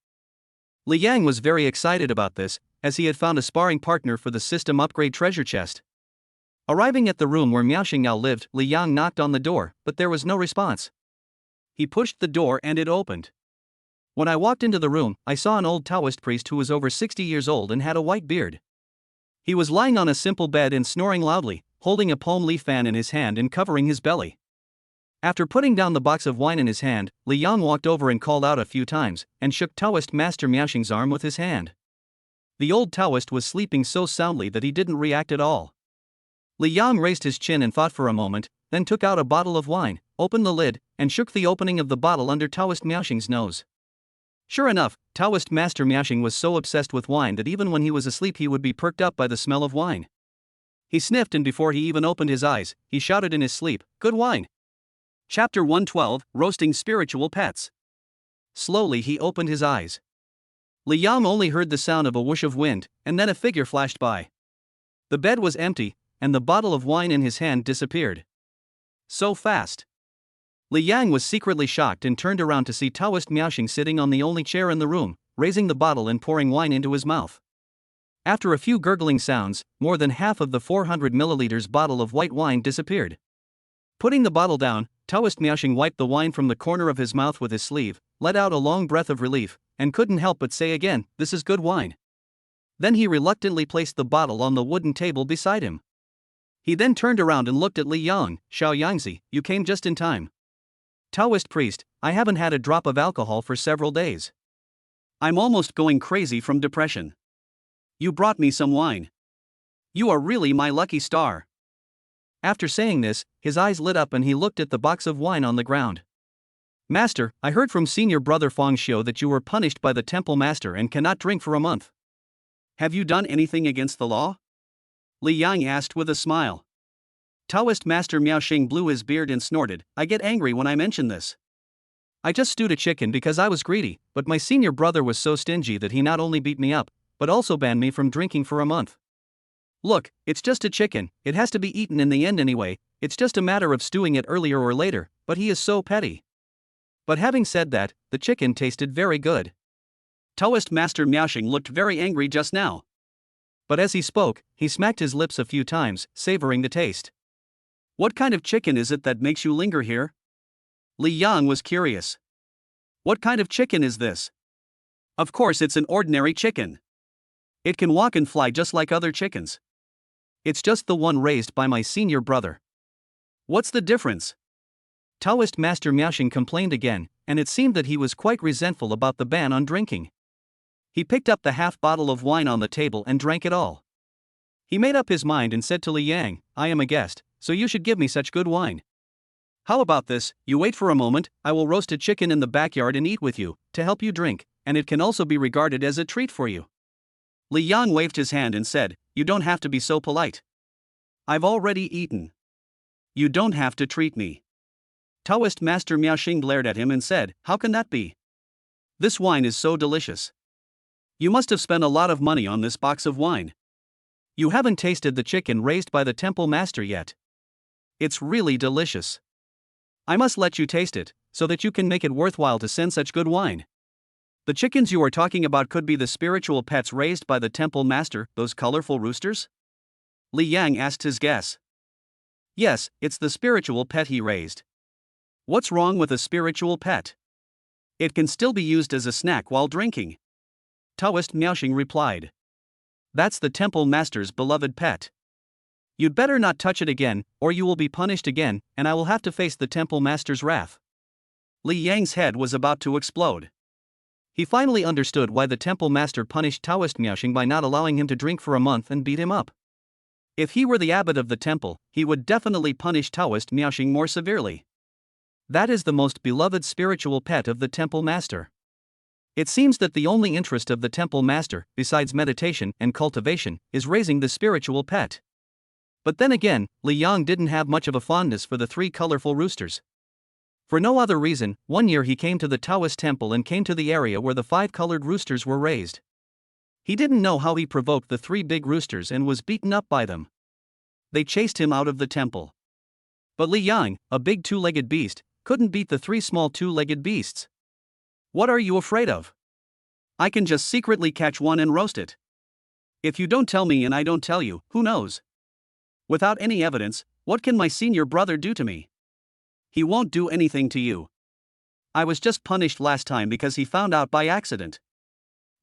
Li Yang was very excited about this, as he had found a sparring partner for the system upgrade treasure chest. Arriving at the room where Miaoxing now lived, Li Yang knocked on the door, but there was no response. He pushed the door and it opened. When I walked into the room, I saw an old Taoist priest who was over 60 years old and had a white beard. He was lying on a simple bed and snoring loudly, holding a palm leaf fan in his hand and covering his belly. After putting down the box of wine in his hand, Li Yang walked over and called out a few times, and shook Taoist master Miaoxing's arm with his hand. The old Taoist was sleeping so soundly that he didn't react at all. Li Yang raised his chin and thought for a moment, then took out a bottle of wine, opened the lid, and shook the opening of the bottle under Taoist Miaoxing's nose. Sure enough, Taoist master Miaoxing was so obsessed with wine that even when he was asleep he would be perked up by the smell of wine. He sniffed, and before he even opened his eyes, he shouted in his sleep, "Good wine!" Chapter 112, Roasting Spiritual Pets. Slowly he opened his eyes. Li Yang only heard the sound of a whoosh of wind, and then a figure flashed by. The bed was empty, and the bottle of wine in his hand disappeared. So fast. Li Yang was secretly shocked and turned around to see Taoist Miaoxing sitting on the only chair in the room, raising the bottle and pouring wine into his mouth. After a few gurgling sounds, more than half of the 400 milliliters bottle of white wine disappeared. Putting the bottle down, Taoist Miaoxing wiped the wine from the corner of his mouth with his sleeve, let out a long breath of relief, and couldn't help but say again, "This is good wine." Then he reluctantly placed the bottle on the wooden table beside him. He then turned around and looked at Li Yang. "Xiao Yangzi, you came just in time. Taoist priest, I haven't had a drop of alcohol for several days. I'm almost going crazy from depression. You brought me some wine. You are really my lucky star." After saying this, his eyes lit up and he looked at the box of wine on the ground. "Master, I heard from senior brother Feng Xiao that you were punished by the temple master and cannot drink for a month. Have you done anything against the law?" Li Yang asked with a smile. Taoist master Miaoxing blew his beard and snorted, "I get angry when I mention this. I just stewed a chicken because I was greedy, but my senior brother was so stingy that he not only beat me up, but also banned me from drinking for a month. Look, it's just a chicken, it has to be eaten in the end anyway, it's just a matter of stewing it earlier or later, but he is so petty." But having said that, the chicken tasted very good. Taoist master Miaoxing looked very angry just now. But as he spoke, he smacked his lips a few times, savoring the taste. "What kind of chicken is it that makes you linger here?" Li Yang was curious. "What kind of chicken is this?" "Of course it's an ordinary chicken. It can walk and fly just like other chickens. It's just the one raised by my senior brother." "What's the difference?" Taoist master Miaoxing complained again, and it seemed that he was quite resentful about the ban on drinking. He picked up the half bottle of wine on the table and drank it all. He made up his mind and said to Li Yang, "I am a guest, so you should give me such good wine. How about this, you wait for a moment, I will roast a chicken in the backyard and eat with you, to help you drink, and it can also be regarded as a treat for you." Li Yang waved his hand and said, "You don't have to be so polite. I've already eaten. You don't have to treat me." Taoist master Miaoxing glared at him and said, "How can that be? This wine is so delicious. You must have spent a lot of money on this box of wine. You haven't tasted the chicken raised by the temple master yet. It's really delicious. I must let you taste it, so that you can make it worthwhile to send such good wine. The chickens you are talking about could be the spiritual pets raised by the temple master, those colorful roosters?" Li Yang asked his guess. Yes, it's the spiritual pet he raised. What's wrong with a spiritual pet? It can still be used as a snack while drinking. Taoist Miaoxing replied. That's the temple master's beloved pet. You'd better not touch it again, or you will be punished again, and I will have to face the temple master's wrath. Li Yang's head was about to explode. He finally understood why the temple master punished Taoist Miaoxing by not allowing him to drink for a month and beat him up. If he were the abbot of the temple, he would definitely punish Taoist Miaoxing more severely. That is the most beloved spiritual pet of the temple master. It seems that the only interest of the temple master, besides meditation and cultivation, is raising the spiritual pet. But then again, Li Yang didn't have much of a fondness for the 3 colorful roosters. For no other reason, one year he came to the Taoist temple and came to the area where the 5 colored roosters were raised. He didn't know how he provoked the 3 big roosters and was beaten up by them. They chased him out of the temple. But Li Yang, a big 2-legged beast, couldn't beat the 3 small 2-legged beasts. What are you afraid of? I can just secretly catch one and roast it. If you don't tell me and I don't tell you, who knows? Without any evidence, what can my senior brother do to me? He won't do anything to you. I was just punished last time because he found out by accident.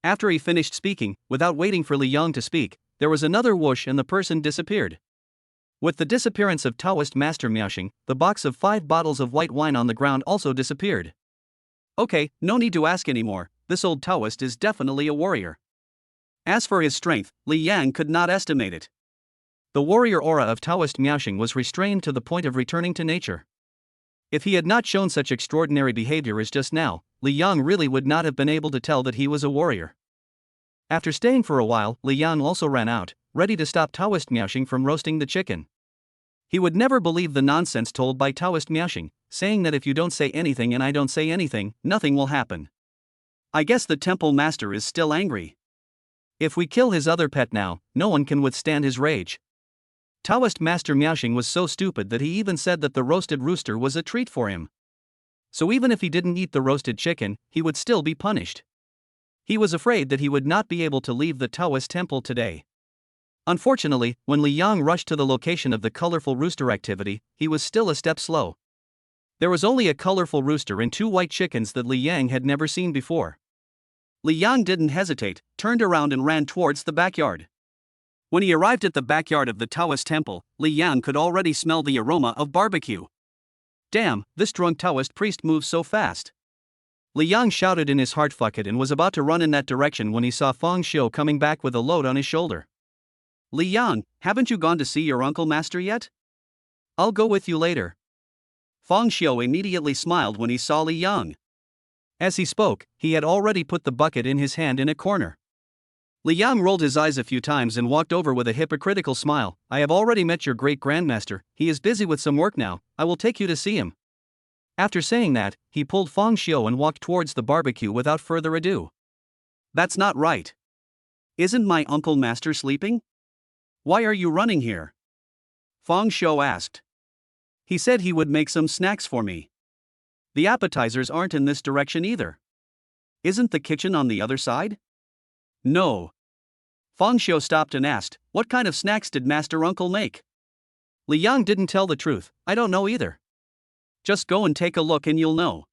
After he finished speaking, without waiting for Li Yang to speak, there was another whoosh and the person disappeared. With the disappearance of Taoist Master Miaoxing, the box of 5 bottles of white wine on the ground also disappeared. Okay, no need to ask anymore, this old Taoist is definitely a warrior. As for his strength, Li Yang could not estimate it. The warrior aura of Taoist Miaoxing was restrained to the point of returning to nature. If he had not shown such extraordinary behavior as just now, Li Yang really would not have been able to tell that he was a warrior. After staying for a while, Li Yang also ran out, ready to stop Taoist Miaoxing from roasting the chicken. He would never believe the nonsense told by Taoist Miaoxing, saying that if you don't say anything and I don't say anything, nothing will happen. I guess the temple master is still angry. If we kill his other pet now, no one can withstand his rage. Taoist Master Miaoxing was so stupid that he even said that the roasted rooster was a treat for him. So even if he didn't eat the roasted chicken, he would still be punished. He was afraid that he would not be able to leave the Taoist temple today. Unfortunately, when Li Yang rushed to the location of the colorful rooster activity, he was still a step slow. There was only a colorful rooster and 2 white chickens that Li Yang had never seen before. Li Yang didn't hesitate, turned around and ran towards the backyard. When he arrived at the backyard of the Taoist temple, Li Yang could already smell the aroma of barbecue. Damn, this drunk Taoist priest moves so fast. Li Yang shouted in his heart fuck it and was about to run in that direction when he saw Feng Xiao coming back with a load on his shoulder. Li Yang, haven't you gone to see your uncle master yet? I'll go with you later. Feng Xiao immediately smiled when he saw Li Yang. As he spoke, he had already put the bucket in his hand in a corner. Li Yang rolled his eyes a few times and walked over with a hypocritical smile. I have already met your great grandmaster, he is busy with some work now, I will take you to see him. After saying that, he pulled Feng Xiao and walked towards the barbecue without further ado. That's not right. Isn't my uncle master sleeping? Why are you running here? Feng Xiao asked. He said he would make some snacks for me. The appetizers aren't in this direction either. Isn't the kitchen on the other side? No. Feng Xiao stopped and asked, what kind of snacks did Master Uncle make? Li Yang didn't tell the truth, I don't know either. Just go and take a look and you'll know.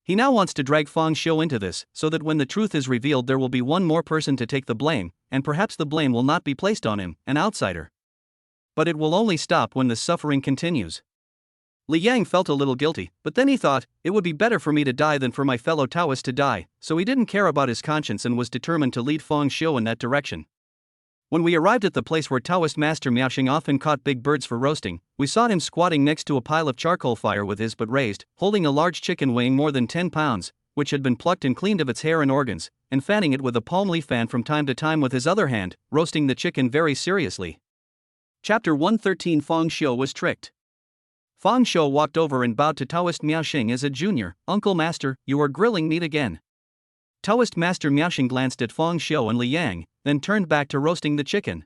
He now wants to drag Feng Xiao into this, so that when the truth is revealed there will be one more person to take the blame, and perhaps the blame will not be placed on him, an outsider. But it will only stop when the suffering continues. Li Yang felt a little guilty, but then he thought, it would be better for me to die than for my fellow Taoist to die, so he didn't care about his conscience and was determined to lead Feng Xiao in that direction. When we arrived at the place where Taoist Master Miaoxing often caught big birds for roasting, we saw him squatting next to a pile of charcoal fire with his butt raised, holding a large chicken weighing more than 10 pounds, which had been plucked and cleaned of its hair and organs, and fanning it with a palm leaf fan from time to time with his other hand, roasting the chicken very seriously. Chapter 113. Feng Xiao was tricked. Feng Xiao walked over and bowed to Taoist Miaoxing as a junior. Uncle Master, you are grilling meat again. Taoist Master Miaoxing glanced at Feng Xiao and Li Yang, then turned back to roasting the chicken.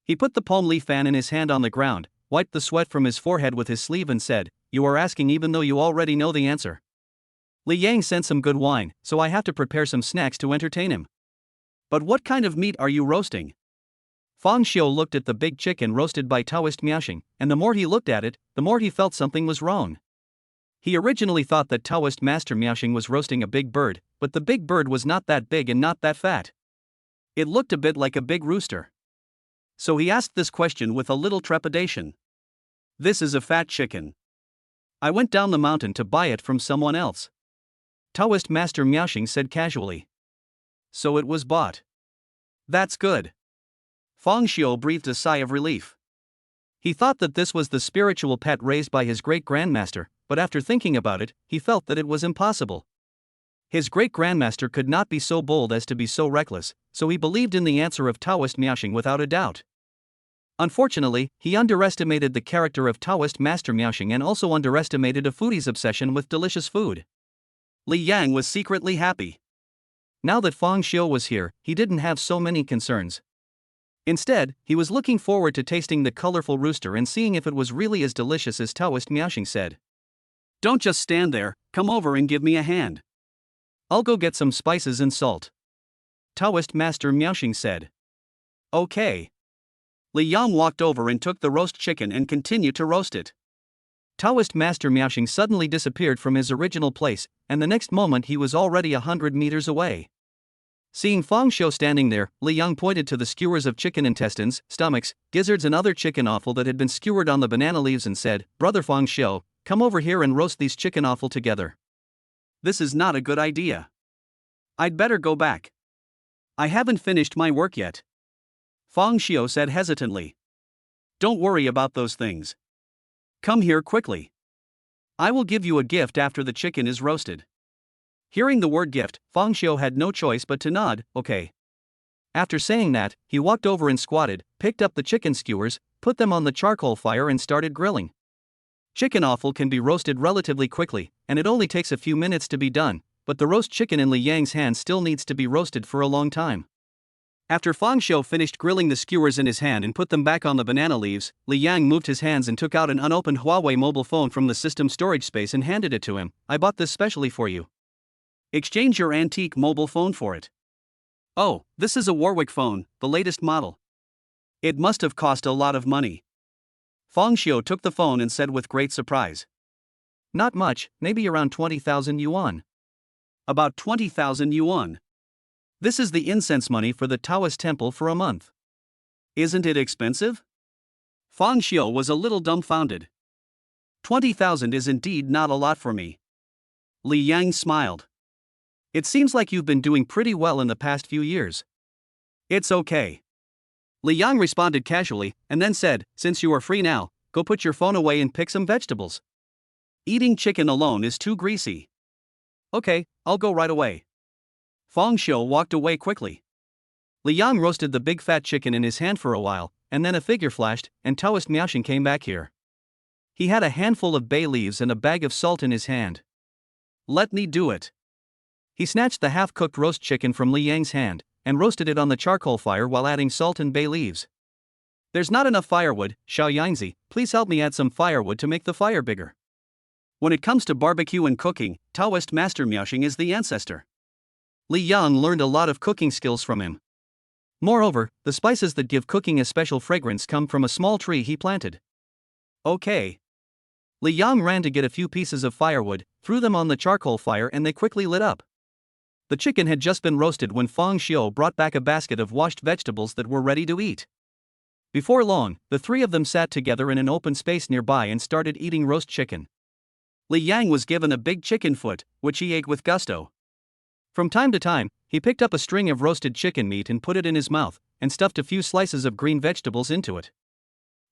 He put the palm leaf fan in his hand on the ground, wiped the sweat from his forehead with his sleeve and said, you are asking even though you already know the answer. Li Yang sent some good wine, so I have to prepare some snacks to entertain him. But what kind of meat are you roasting? Fang Xiu looked at the big chicken roasted by Taoist Miaoxing, and the more he looked at it, the more he felt something was wrong. He originally thought that Taoist Master Miaoxing was roasting a big bird, but the big bird was not that big and not that fat. It looked a bit like a big rooster. So he asked this question with a little trepidation. This is a fat chicken. I went down the mountain to buy it from someone else. Taoist Master Miaoxing said casually. So it was bought. That's good. Fang Xiu breathed a sigh of relief. He thought that this was the spiritual pet raised by his great-grandmaster, but after thinking about it, he felt that it was impossible. His great-grandmaster could not be so bold as to be so reckless, so he believed in the answer of Taoist Miaoxing without a doubt. Unfortunately, he underestimated the character of Taoist Master Miaoxing and also underestimated a foodie's obsession with delicious food. Li Yang was secretly happy. Now that Fang Xiu was here, he didn't have so many concerns. Instead, he was looking forward to tasting the colorful rooster and seeing if it was really as delicious as Taoist Miaoxing said. Don't just stand there, come over and give me a hand. I'll go get some spices and salt. Taoist Master Miaoxing said. Okay. Li Yang walked over and took the roast chicken and continued to roast it. Taoist Master Miaoxing suddenly disappeared from his original place, and the next moment he was already 100 meters away. Seeing Fang Xiu standing there, Li Yang pointed to the skewers of chicken intestines, stomachs, gizzards and other chicken offal that had been skewered on the banana leaves and said, Brother Fang Xiu, come over here and roast these chicken offal together. This is not a good idea. I'd better go back. I haven't finished my work yet. Fang Xiu said hesitantly. Don't worry about those things. Come here quickly. I will give you a gift after the chicken is roasted. Hearing the word gift, Fang Xiu had no choice but to nod, okay. After saying that, he walked over and squatted, picked up the chicken skewers, put them on the charcoal fire and started grilling. Chicken offal can be roasted relatively quickly, and it only takes a few minutes to be done, but the roast chicken in Li Yang's hand still needs to be roasted for a long time. After Fang Xiu finished grilling the skewers in his hand and put them back on the banana leaves, Li Yang moved his hands and took out an unopened Huawei mobile phone from the system storage space and handed it to him. I bought this specially for you. Exchange your antique mobile phone for it. Oh, this is a Warwick phone, the latest model. It must have cost a lot of money. Fang Xiu took the phone and said with great surprise. Not much, maybe around 20,000 yuan. About 20,000 yuan. This is the incense money for the Taoist temple for a month. Isn't it expensive? Fang Xiu was a little dumbfounded. 20,000 is indeed not a lot for me. Li Yang smiled. It seems like you've been doing pretty well in the past few years. It's okay. Li Yang responded casually, and then said, since you are free now, go put your phone away and pick some vegetables. Eating chicken alone is too greasy. Okay, I'll go right away. Fang Xiu walked away quickly. Li Yang roasted the big fat chicken in his hand for a while, and then a figure flashed, and Taoist Miaoxing came back here. He had a handful of bay leaves and a bag of salt in his hand. Let me do it. He snatched the half-cooked roast chicken from Li Yang's hand, and roasted it on the charcoal fire while adding salt and bay leaves. There's not enough firewood, Xiao Yangzi, please help me add some firewood to make the fire bigger. When it comes to barbecue and cooking, Taoist Master Miaoxing is the ancestor. Li Yang learned a lot of cooking skills from him. Moreover, the spices that give cooking a special fragrance come from a small tree he planted. Okay. Li Yang ran to get a few pieces of firewood, threw them on the charcoal fire and they quickly lit up. The chicken had just been roasted when Fang Xiu brought back a basket of washed vegetables that were ready to eat. Before long, the three of them sat together in an open space nearby and started eating roast chicken. Li Yang was given a big chicken foot, which he ate with gusto. From time to time, he picked up a string of roasted chicken meat and put it in his mouth, and stuffed a few slices of green vegetables into it.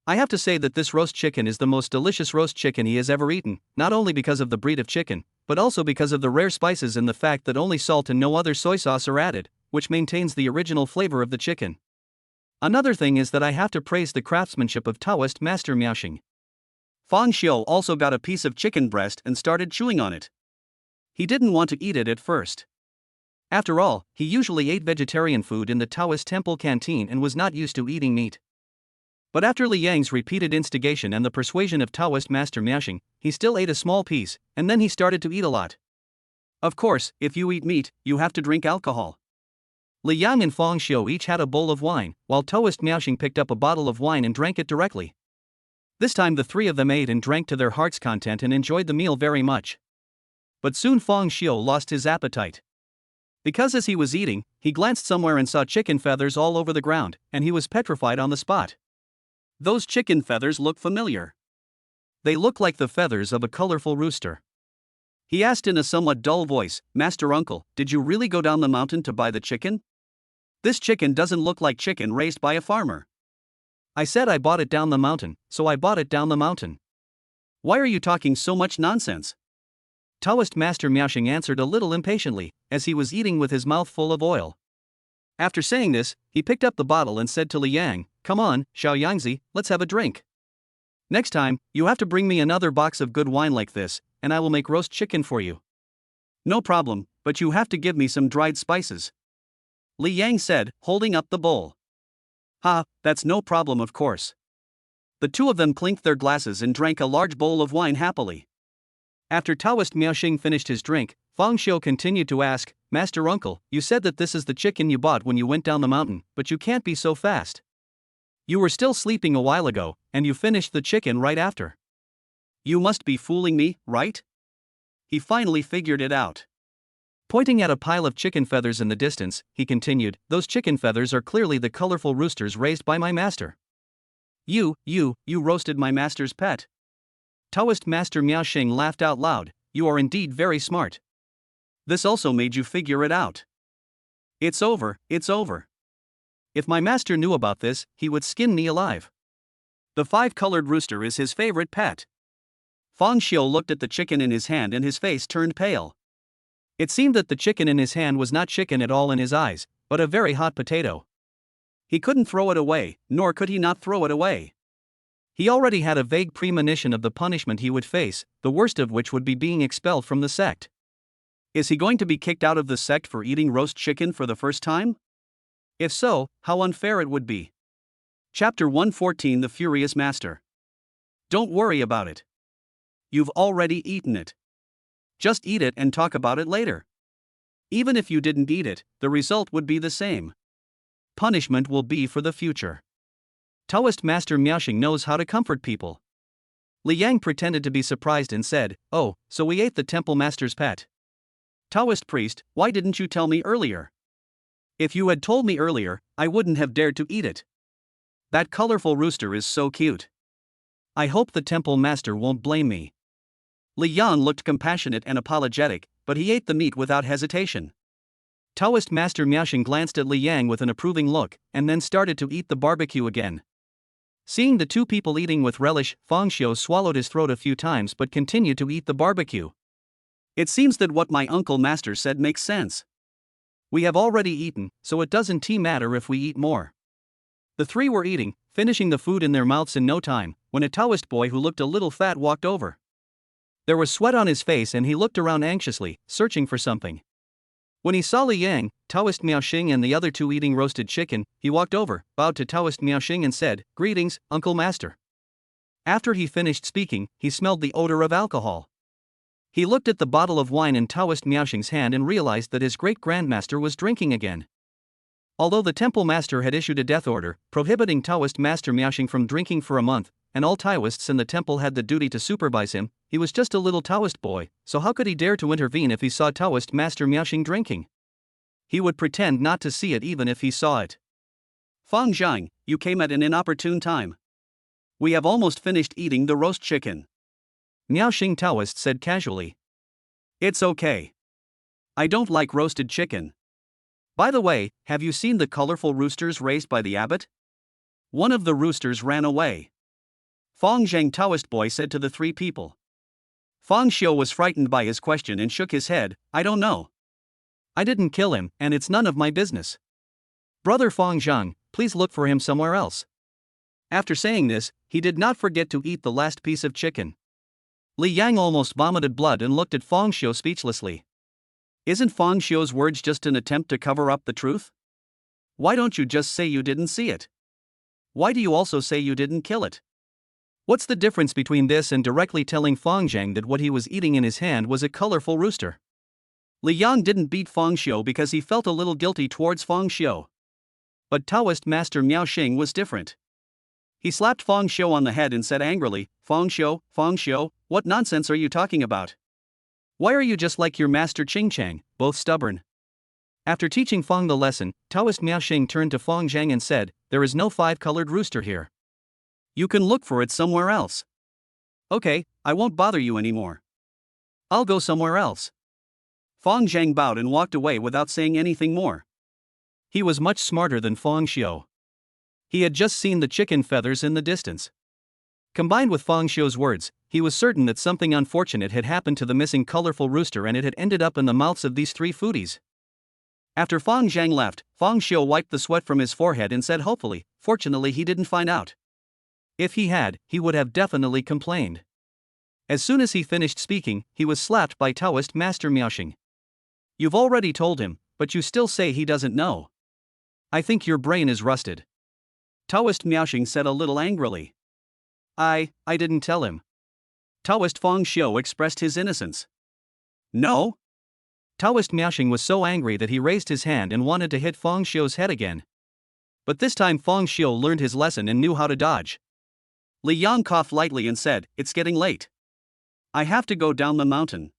I have to say that this roast chicken is the most delicious roast chicken he has ever eaten, not only because of the breed of chicken, but also because of the rare spices and the fact that only salt and no other soy sauce are added, which maintains the original flavor of the chicken. Another thing is that I have to praise the craftsmanship of Taoist Master Miaoxing. Fang Xiu also got a piece of chicken breast and started chewing on it. He didn't want to eat it at first. After all, he usually ate vegetarian food in the Taoist temple canteen and was not used to eating meat. But after Li Yang's repeated instigation and the persuasion of Taoist Master Miaoxing, he still ate a small piece, and then he started to eat a lot. Of course, if you eat meat, you have to drink alcohol. Li Yang and Feng Xiu each had a bowl of wine, while Toast Miaoxing picked up a bottle of wine and drank it directly. This time the three of them ate and drank to their heart's content and enjoyed the meal very much. But soon Feng Xiu lost his appetite. Because as he was eating, he glanced somewhere and saw chicken feathers all over the ground, and he was petrified on the spot. Those chicken feathers look familiar. They look like the feathers of a colorful rooster. He asked in a somewhat dull voice, "Master Uncle, did you really go down the mountain to buy the chicken? This chicken doesn't look like chicken raised by a farmer." "I said I bought it down the mountain, so I bought it down the mountain. Why are you talking so much nonsense?" Taoist Master Miaoxing answered a little impatiently, as he was eating with his mouth full of oil. After saying this, he picked up the bottle and said to Li Yang, "Come on, Xiao Yangzi, let's have a drink. Next time, you have to bring me another box of good wine like this, and I will make roast chicken for you." "No problem, but you have to give me some dried spices," Li Yang said, holding up the bowl. "Ha, that's no problem of course." The two of them clinked their glasses and drank a large bowl of wine happily. After Taoist Miaoxing finished his drink, Feng Xiu continued to ask, "Master Uncle, you said that this is the chicken you bought when you went down the mountain, but you can't be so fast. You were still sleeping a while ago, and you finished the chicken right after. You must be fooling me, right?" He finally figured it out. Pointing at a pile of chicken feathers in the distance, he continued, "Those chicken feathers are clearly the colorful roosters raised by my master. You roasted my master's pet." Taoist Master Miaoxing laughed out loud. "You are indeed very smart. This also made you figure it out. It's over. If my master knew about this, he would skin me alive. The five-colored rooster is his favorite pet." Feng Xiu looked at the chicken in his hand and his face turned pale. It seemed that the chicken in his hand was not chicken at all in his eyes, but a very hot potato. He couldn't throw it away, nor could he not throw it away. He already had a vague premonition of the punishment he would face, the worst of which would be being expelled from the sect. Is he going to be kicked out of the sect for eating roast chicken for the first time? If so, how unfair it would be. Chapter 114: The Furious Master. Don't worry about it. You've already eaten it. Just eat it and talk about it later. Even if you didn't eat it, the result would be the same. Punishment will be for the future. Taoist Master Miaoxing knows how to comfort people. Li Yang pretended to be surprised and said, "Oh, so we ate the temple master's pet. Taoist priest, why didn't you tell me earlier? If you had told me earlier, I wouldn't have dared to eat it. That colorful rooster is so cute. I hope the temple master won't blame me." Li Yang looked compassionate and apologetic, but he ate the meat without hesitation. Taoist Master Miaoxing glanced at Li Yang with an approving look, and then started to eat the barbecue again. Seeing the two people eating with relish, Feng Xiu swallowed his throat a few times but continued to eat the barbecue. It seems that what my uncle master said makes sense. We have already eaten, so it doesn't matter if we eat more. The three were eating, finishing the food in their mouths in no time, when a Taoist boy who looked a little fat walked over. There was sweat on his face and he looked around anxiously, searching for something. When he saw Li Yang, Taoist Miaoxing and the other two eating roasted chicken, he walked over, bowed to Taoist Miaoxing and said, "Greetings, Uncle Master." After he finished speaking, he smelled the odor of alcohol. He looked at the bottle of wine in Taoist Miaoxing's hand and realized that his great-grandmaster was drinking again. Although the temple master had issued a death order, prohibiting Taoist Master Miaoxing from drinking for a month, and all Taoists in the temple had the duty to supervise him, he was just a little Taoist boy, so how could he dare to intervene if he saw Taoist Master Miaoxing drinking? He would pretend not to see it even if he saw it. "Feng Zhang, you came at an inopportune time. We have almost finished eating the roast chicken," Miaoxing Taoist said casually. "It's okay. I don't like roasted chicken. By the way, have you seen the colorful roosters raised by the abbot? One of the roosters ran away." Feng Zhang Taoist boy said to the three people. Feng Xiu was frightened by his question and shook his head. "I don't know. I didn't kill him, and it's none of my business. Brother Feng Zhang, please look for him somewhere else." After saying this, he did not forget to eat the last piece of chicken. Li Yang almost vomited blood and looked at Feng Xiu speechlessly. Isn't Feng Xiu's words just an attempt to cover up the truth? Why don't you just say you didn't see it? Why do you also say you didn't kill it? What's the difference between this and directly telling Feng Zhang that what he was eating in his hand was a colorful rooster? Li Yang didn't beat Feng Xiu because he felt a little guilty towards Feng Xiu. But Taoist Master Miao Xing was different. He slapped Feng Xiu on the head and said angrily, Feng Xiu, what nonsense are you talking about? Why are you just like your master Qing Chang, both stubborn? After teaching Feng the lesson, Taoist Miao Xing turned to Feng Zhang and said, there is no five-colored rooster here. You can look for it somewhere else. Okay, I won't bother you anymore. I'll go somewhere else. Feng Zhang bowed and walked away without saying anything more. He was much smarter than Feng Xiu. He had just seen the chicken feathers in the distance. Combined with Feng Xiu's words, he was certain that something unfortunate had happened to the missing colorful rooster and it had ended up in the mouths of these three foodies. After Feng Zhang left, Feng Xiu wiped the sweat from his forehead and said hopefully, fortunately he didn't find out. If he had, he would have definitely complained. As soon as he finished speaking, he was slapped by Taoist Master Miao Xing. You've already told him, but you still say he doesn't know. I think your brain is rusted. Taoist Miao Xing said a little angrily. I didn't tell him. Taoist Feng Xiu expressed his innocence. No? Taoist Miao Xing was so angry that he raised his hand and wanted to hit Feng Xiu's head again. But this time Feng Xiu learned his lesson and knew how to dodge. Li Yang coughed lightly and said, it's getting late. I have to go down the mountain.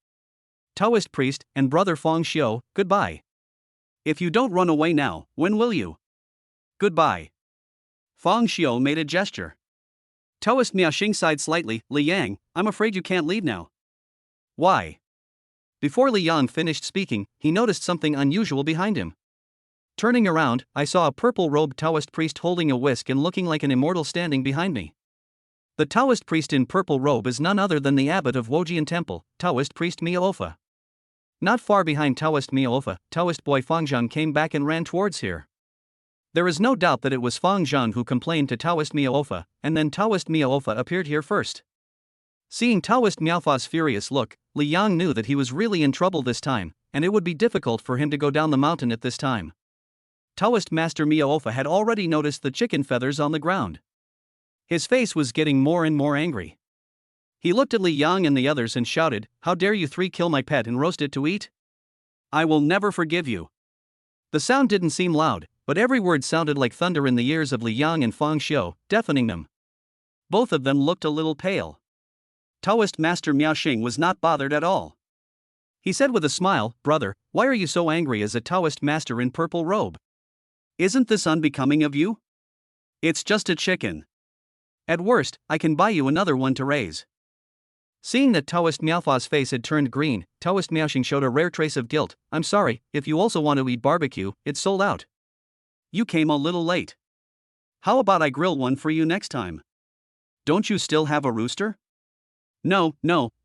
Taoist priest and brother Feng Xiu, goodbye. If you don't run away now, when will you? Goodbye. Feng Xiu made a gesture. Taoist Miao Xing sighed slightly, Li Yang, I'm afraid you can't leave now. Why? Before Li Yang finished speaking, he noticed something unusual behind him. Turning around, I saw a purple-robed Taoist priest holding a whisk and looking like an immortal standing behind me. The Taoist priest in purple robe is none other than the abbot of Wojian Temple, Taoist priest Miaofa. Not far behind Taoist Miaofa, Taoist boy Feng Zhang came back and ran towards here. There is no doubt that it was Feng Zhang who complained to Taoist Miaofa, and then Taoist Miaofa appeared here first. Seeing Taoist Miaofa's furious look, Li Yang knew that he was really in trouble this time, and it would be difficult for him to go down the mountain at this time. Taoist Master Miaofa had already noticed the chicken feathers on the ground. His face was getting more and more angry. He looked at Li Yang and the others and shouted, how dare you three kill my pet and roast it to eat? I will never forgive you. The sound didn't seem loud, but every word sounded like thunder in the ears of Li Yang and Feng Xiu, deafening them. Both of them looked a little pale. Taoist Master Miao Xing was not bothered at all. He said with a smile, brother, why are you so angry as a Taoist master in purple robe? Isn't this unbecoming of you? It's just a chicken. At worst, I can buy you another one to raise. Seeing that Taoist Miaofa's face had turned green, Taoist Miao Xing showed a rare trace of guilt. I'm sorry, if you also want to eat barbecue, it's sold out. You came a little late. How about I grill one for you next time? Don't you still have a rooster? No,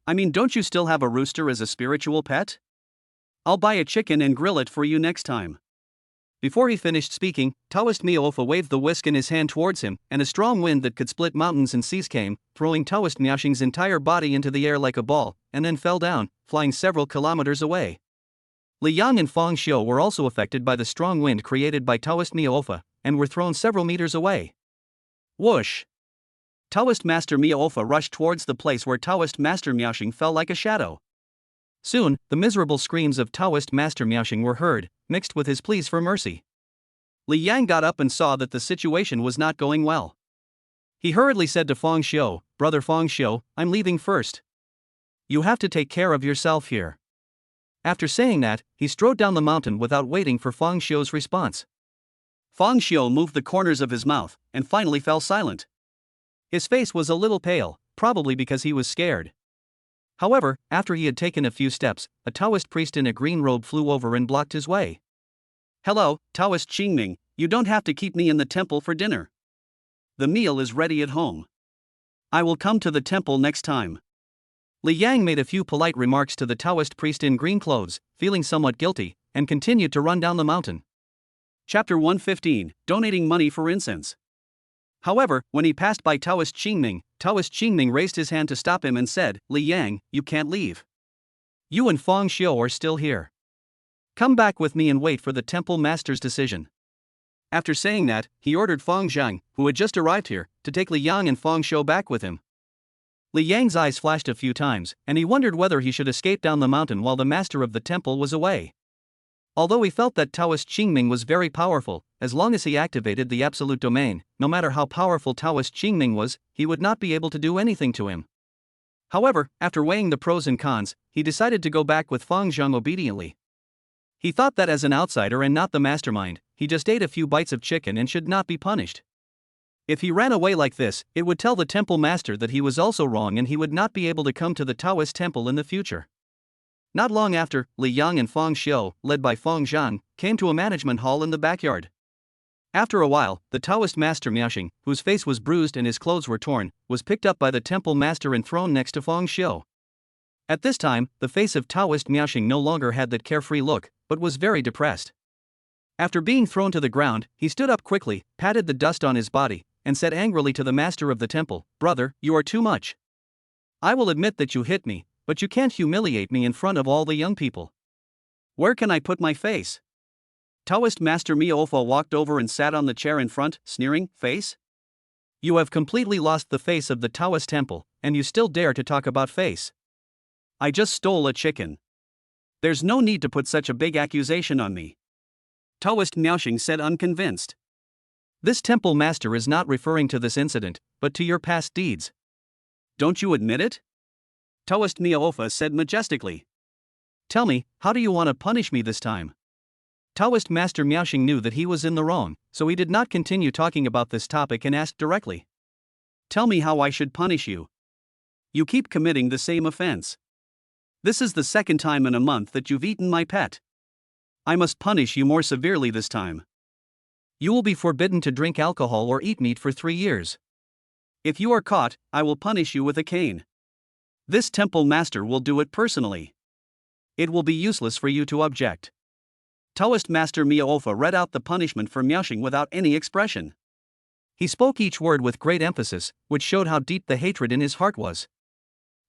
I mean don't you still have a rooster as a spiritual pet? I'll buy a chicken and grill it for you next time. Before he finished speaking, Taoist Miaofa waved the whisk in his hand towards him, and a strong wind that could split mountains and seas came, throwing Taoist Miao Xing's entire body into the air like a ball, and then fell down, flying several kilometers away. Li Yang and Feng Xiu were also affected by the strong wind created by Taoist Miaofa, and were thrown several meters away. Whoosh! Taoist Master Miaofa rushed towards the place where Taoist Master Miao Xing fell like a shadow. Soon, the miserable screams of Taoist Master Miao Xing were heard, mixed with his pleas for mercy. Li Yang got up and saw that the situation was not going well. He hurriedly said to Feng Xiu, brother Feng Xiu, I'm leaving first. You have to take care of yourself here. After saying that, he strode down the mountain without waiting for Feng Xiu's response. Feng Xiu moved the corners of his mouth, and finally fell silent. His face was a little pale, probably because he was scared. However, after he had taken a few steps, a Taoist priest in a green robe flew over and blocked his way. Hello, Taoist Qingming, you don't have to keep me in the temple for dinner. The meal is ready at home. I will come to the temple next time. Li Yang made a few polite remarks to the Taoist priest in green clothes, feeling somewhat guilty, and continued to run down the mountain. Chapter 115, Donating Money for Incense. However, when he passed by Taoist Qingming raised his hand to stop him and said, Li Yang, you can't leave. You and Feng Xiu are still here. Come back with me and wait for the temple master's decision. After saying that, he ordered Feng Zhang, who had just arrived here, to take Li Yang and Feng Xiu back with him. Li Yang's eyes flashed a few times, and he wondered whether he should escape down the mountain while the master of the temple was away. Although he felt that Taoist Qingming was very powerful, as long as he activated the absolute domain, no matter how powerful Taoist Qingming was, he would not be able to do anything to him. However, after weighing the pros and cons, he decided to go back with Fang Zhang obediently. He thought that as an outsider and not the mastermind, he just ate a few bites of chicken and should not be punished. If he ran away like this, it would tell the temple master that he was also wrong and he would not be able to come to the Taoist temple in the future. Not long after, Li Yang and Fang Xiao, led by Fang Zhang, came to a management hall in the backyard. After a while, the Taoist master Miaoxing, whose face was bruised and his clothes were torn, was picked up by the temple master and thrown next to Fang Xiao. At this time, the face of Taoist Miaoxing no longer had that carefree look, but was very depressed. After being thrown to the ground, he stood up quickly, patted the dust on his body, and said angrily to the master of the temple, "Brother, you are too much. I will admit that you hit me, but you can't humiliate me in front of all the young people. Where can I put my face?" Taoist master Miaofa walked over and sat on the chair in front, sneering, "Face? You have completely lost the face of the Taoist temple, and you still dare to talk about face. I just stole a chicken. There's no need to put such a big accusation on me." Taoist Miaoxing said unconvinced. "This temple master is not referring to this incident, but to your past deeds. Don't you admit it?" Taoist Miaofa said majestically. "Tell me, how do you want to punish me this time?" Taoist master Miaoxing knew that he was in the wrong, so he did not continue talking about this topic and asked directly. "Tell me how I should punish you. You keep committing the same offense. This is the second time in a month that you've eaten my pet. I must punish you more severely this time. You will be forbidden to drink alcohol or eat meat for 3 years. If you are caught, I will punish you with a cane. This temple master will do it personally. It will be useless for you to object." Taoist master Miaofa read out the punishment for Miaoxing without any expression. He spoke each word with great emphasis, which showed how deep the hatred in his heart was.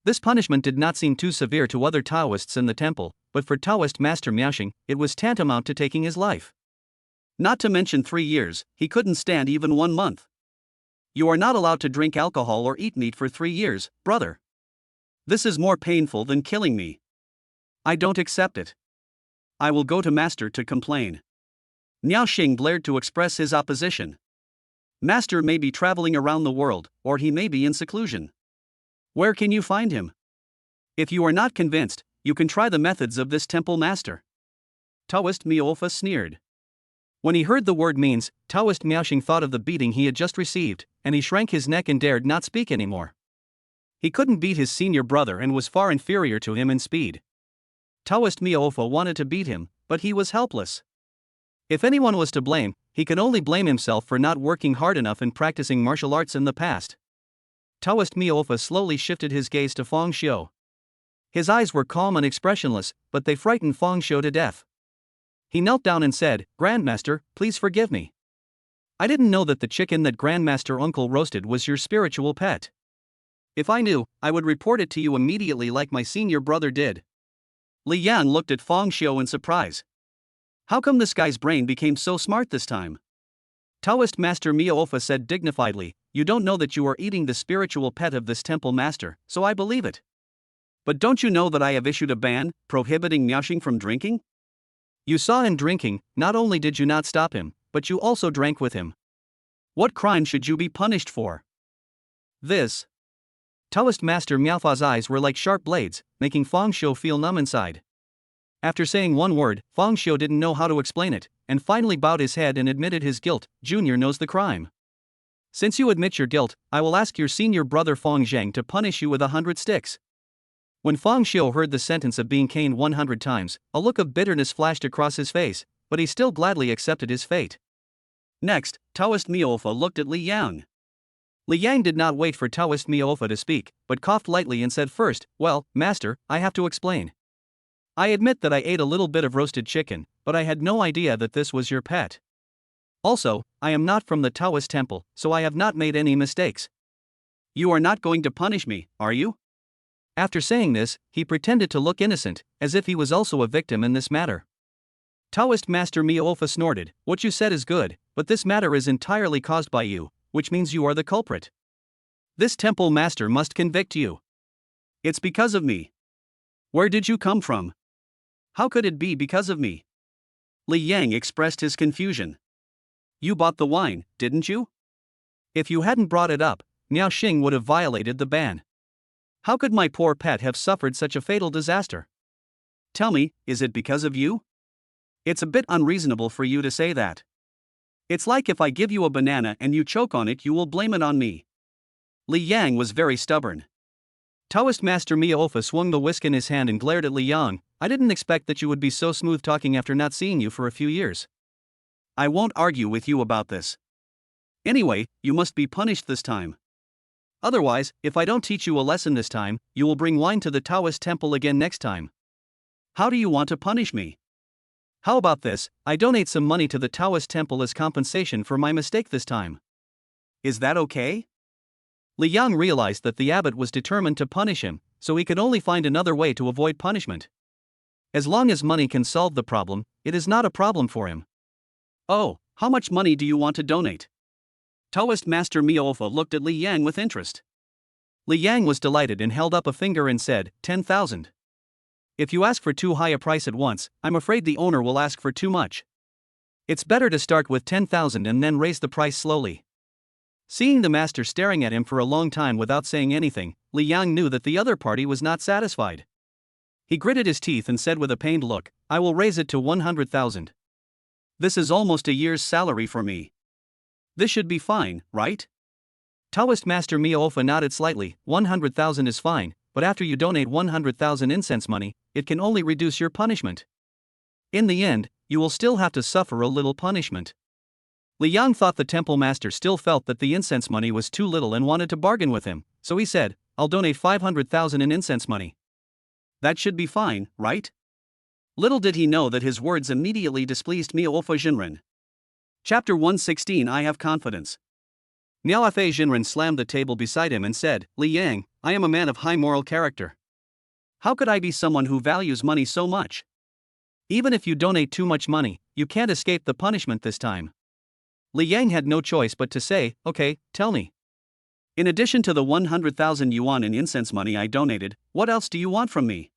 This punishment did not seem too severe to other Taoists in the temple, but for Taoist master Miaoxing, it was tantamount to taking his life. Not to mention 3 years, he couldn't stand even 1 month. "You are not allowed to drink alcohol or eat meat for 3 years, brother. This is more painful than killing me. I don't accept it. I will go to master to complain." Miaoxing glared to express his opposition. "Master may be traveling around the world, or he may be in seclusion. Where can you find him? If you are not convinced, you can try the methods of this temple master." Taoist Miaofa sneered. When he heard the word means, Taoist Miaoxing thought of the beating he had just received, and he shrank his neck and dared not speak anymore. He couldn't beat his senior brother and was far inferior to him in speed. Taoist Miaofa wanted to beat him, but he was helpless. If anyone was to blame, he could only blame himself for not working hard enough and practicing martial arts in the past. Taoist Miaofa slowly shifted his gaze to Fang Xiao. His eyes were calm and expressionless, but they frightened Fang Xiao to death. He knelt down and said, "Grandmaster, please forgive me. I didn't know that the chicken that Grandmaster Uncle roasted was your spiritual pet. If I knew, I would report it to you immediately like my senior brother did." Li Yang looked at Fang Xiao in surprise. How come this guy's brain became so smart this time? Taoist master Miaofa said dignifiedly, "You don't know that you are eating the spiritual pet of this temple master, so I believe it. But don't you know that I have issued a ban, prohibiting Miaoxing from drinking? You saw him drinking, not only did you not stop him, but you also drank with him. What crime should you be punished for?" This. Taoist master Miaofa's eyes were like sharp blades, making Fang Xiao feel numb inside. After saying one word, Fang Xiao didn't know how to explain it, and finally bowed his head and admitted his guilt. "Junior knows the crime. Since you admit your guilt, I will ask your senior brother Fang Zhang to punish you with 100 sticks." When Fang Xiao heard the sentence of being caned 100 times, a look of bitterness flashed across his face, but he still gladly accepted his fate. Next, Taoist Miaofa looked at Li Yang. Li Yang did not wait for Taoist Miaofa to speak, but coughed lightly and said first, "Well, master, I have to explain. I admit that I ate a little bit of roasted chicken, but I had no idea that this was your pet. Also, I am not from the Taoist temple, so I have not made any mistakes. You are not going to punish me, are you?" After saying this, he pretended to look innocent, as if he was also a victim in this matter. Taoist master Miaofa snorted, "What you said is good, but this matter is entirely caused by you, which means you are the culprit. This temple master must convict you. It's because of me. Where did you come from? How could it be because of me? Li Yang expressed his confusion. You bought the wine, didn't you? If you hadn't brought it up, Miao Xing would have violated the ban. How could my poor pet have suffered such a fatal disaster? Tell me, is it because of you? It's a bit unreasonable for you to say that. It's like if I give you a banana and you choke on it, you will blame it on me. Li Yang was very stubborn. Taoist Master Miaofa swung the whisk in his hand and glared at Li Yang. I didn't expect that you would be so smooth talking after not seeing you for a few years. I won't argue with you about this. Anyway, you must be punished this time. Otherwise, if I don't teach you a lesson this time, you will bring wine to the Taoist temple again next time. How do you want to punish me? How about this, I donate some money to the Taoist temple as compensation for my mistake this time. Is that okay? Li Yang realized that the abbot was determined to punish him, so he could only find another way to avoid punishment. As long as money can solve the problem, it is not a problem for him. Oh, how much money do you want to donate? Taoist Master Miaofa looked at Li Yang with interest. Li Yang was delighted and held up a finger and said, 10,000. If you ask for too high a price at once, I'm afraid the owner will ask for too much. It's better to start with 10,000 and then raise the price slowly. Seeing the master staring at him for a long time without saying anything, Li Yang knew that the other party was not satisfied. He gritted his teeth and said with a pained look, I will raise it to 100,000. This is almost a year's salary for me. This should be fine, right? Taoist Master Miaofa nodded slightly. 100,000 is fine, but after you donate 100,000 incense money, it can only reduce your punishment. In the end, you will still have to suffer a little punishment. Li Yang thought the temple master still felt that the incense money was too little and wanted to bargain with him, so he said, I'll donate 500,000 in incense money. That should be fine, right? Little did he know that his words immediately displeased Miaofa Jinren. Chapter 116 I Have Confidence. Miaofa Jinren slammed the table beside him and said, Li Yang, I am a man of high moral character. How could I be someone who values money so much? Even if you donate too much money, you can't escape the punishment this time. Li Yang had no choice but to say, okay, tell me. In addition to the 100,000 yuan in incense money I donated, what else do you want from me?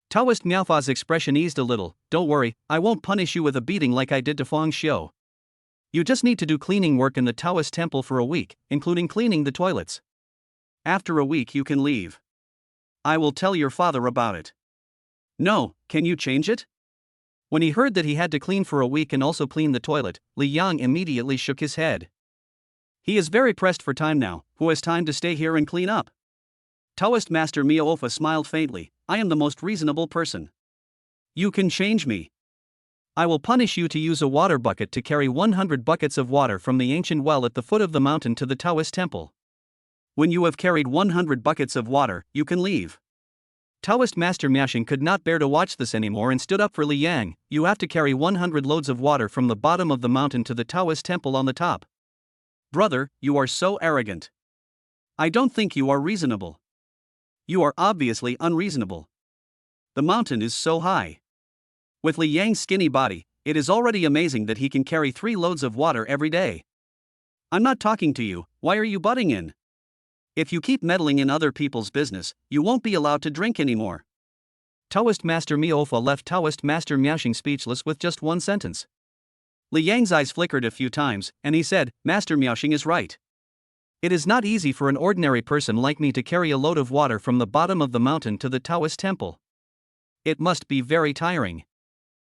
Taoist Miaofa's expression eased a little. Don't worry, I won't punish you with a beating like I did to Fang Xiao. You just need to do cleaning work in the Taoist temple for a week, including cleaning the toilets. After a week you can leave. I will tell your father about it. No, can you change it? When he heard that he had to clean for a week and also clean the toilet, Li Yang immediately shook his head. He is very pressed for time now. Who has time to stay here and clean up? Taoist Master Miaofa smiled faintly. I am the most reasonable person. You can change me. I will punish you to use a water bucket to carry 100 buckets of water from the ancient well at the foot of the mountain to the Taoist temple. When you have carried 100 buckets of water, you can leave. Taoist Master Miaoxing could not bear to watch this anymore and stood up for Li Yang. You have to carry 100 loads of water from the bottom of the mountain to the Taoist temple on the top. Brother, you are so arrogant. I don't think you are reasonable. You are obviously unreasonable. The mountain is so high. With Li Yang's skinny body, it is already amazing that he can carry 3 loads of water every day. I'm not talking to you, why are you butting in? If you keep meddling in other people's business, you won't be allowed to drink anymore. Taoist Master Miaofa left Taoist Master Miaoxing speechless with just one sentence. Li Yang's eyes flickered a few times, and he said, Master Miaoxing is right. It is not easy for an ordinary person like me to carry a load of water from the bottom of the mountain to the Taoist temple. It must be very tiring.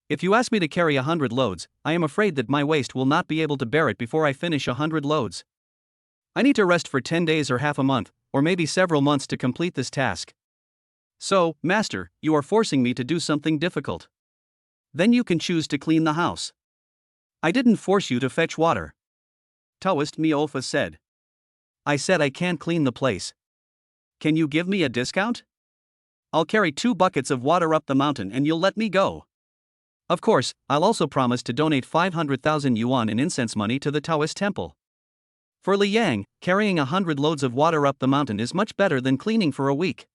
If you ask me to carry 100 loads, I am afraid that my waist will not be able to bear it before I finish 100 loads. I need to rest for 10 days or half a month, or maybe several months to complete this task. So, Master, you are forcing me to do something difficult. Then you can choose to clean the house. I didn't force you to fetch water. Taoist Miaofa said. I said I can't clean the place. Can you give me a discount? I'll carry 2 buckets of water up the mountain and you'll let me go. Of course, I'll also promise to donate 500,000 yuan in incense money to the Taoist temple. For Li Yang, carrying 100 loads of water up the mountain is much better than cleaning for a week.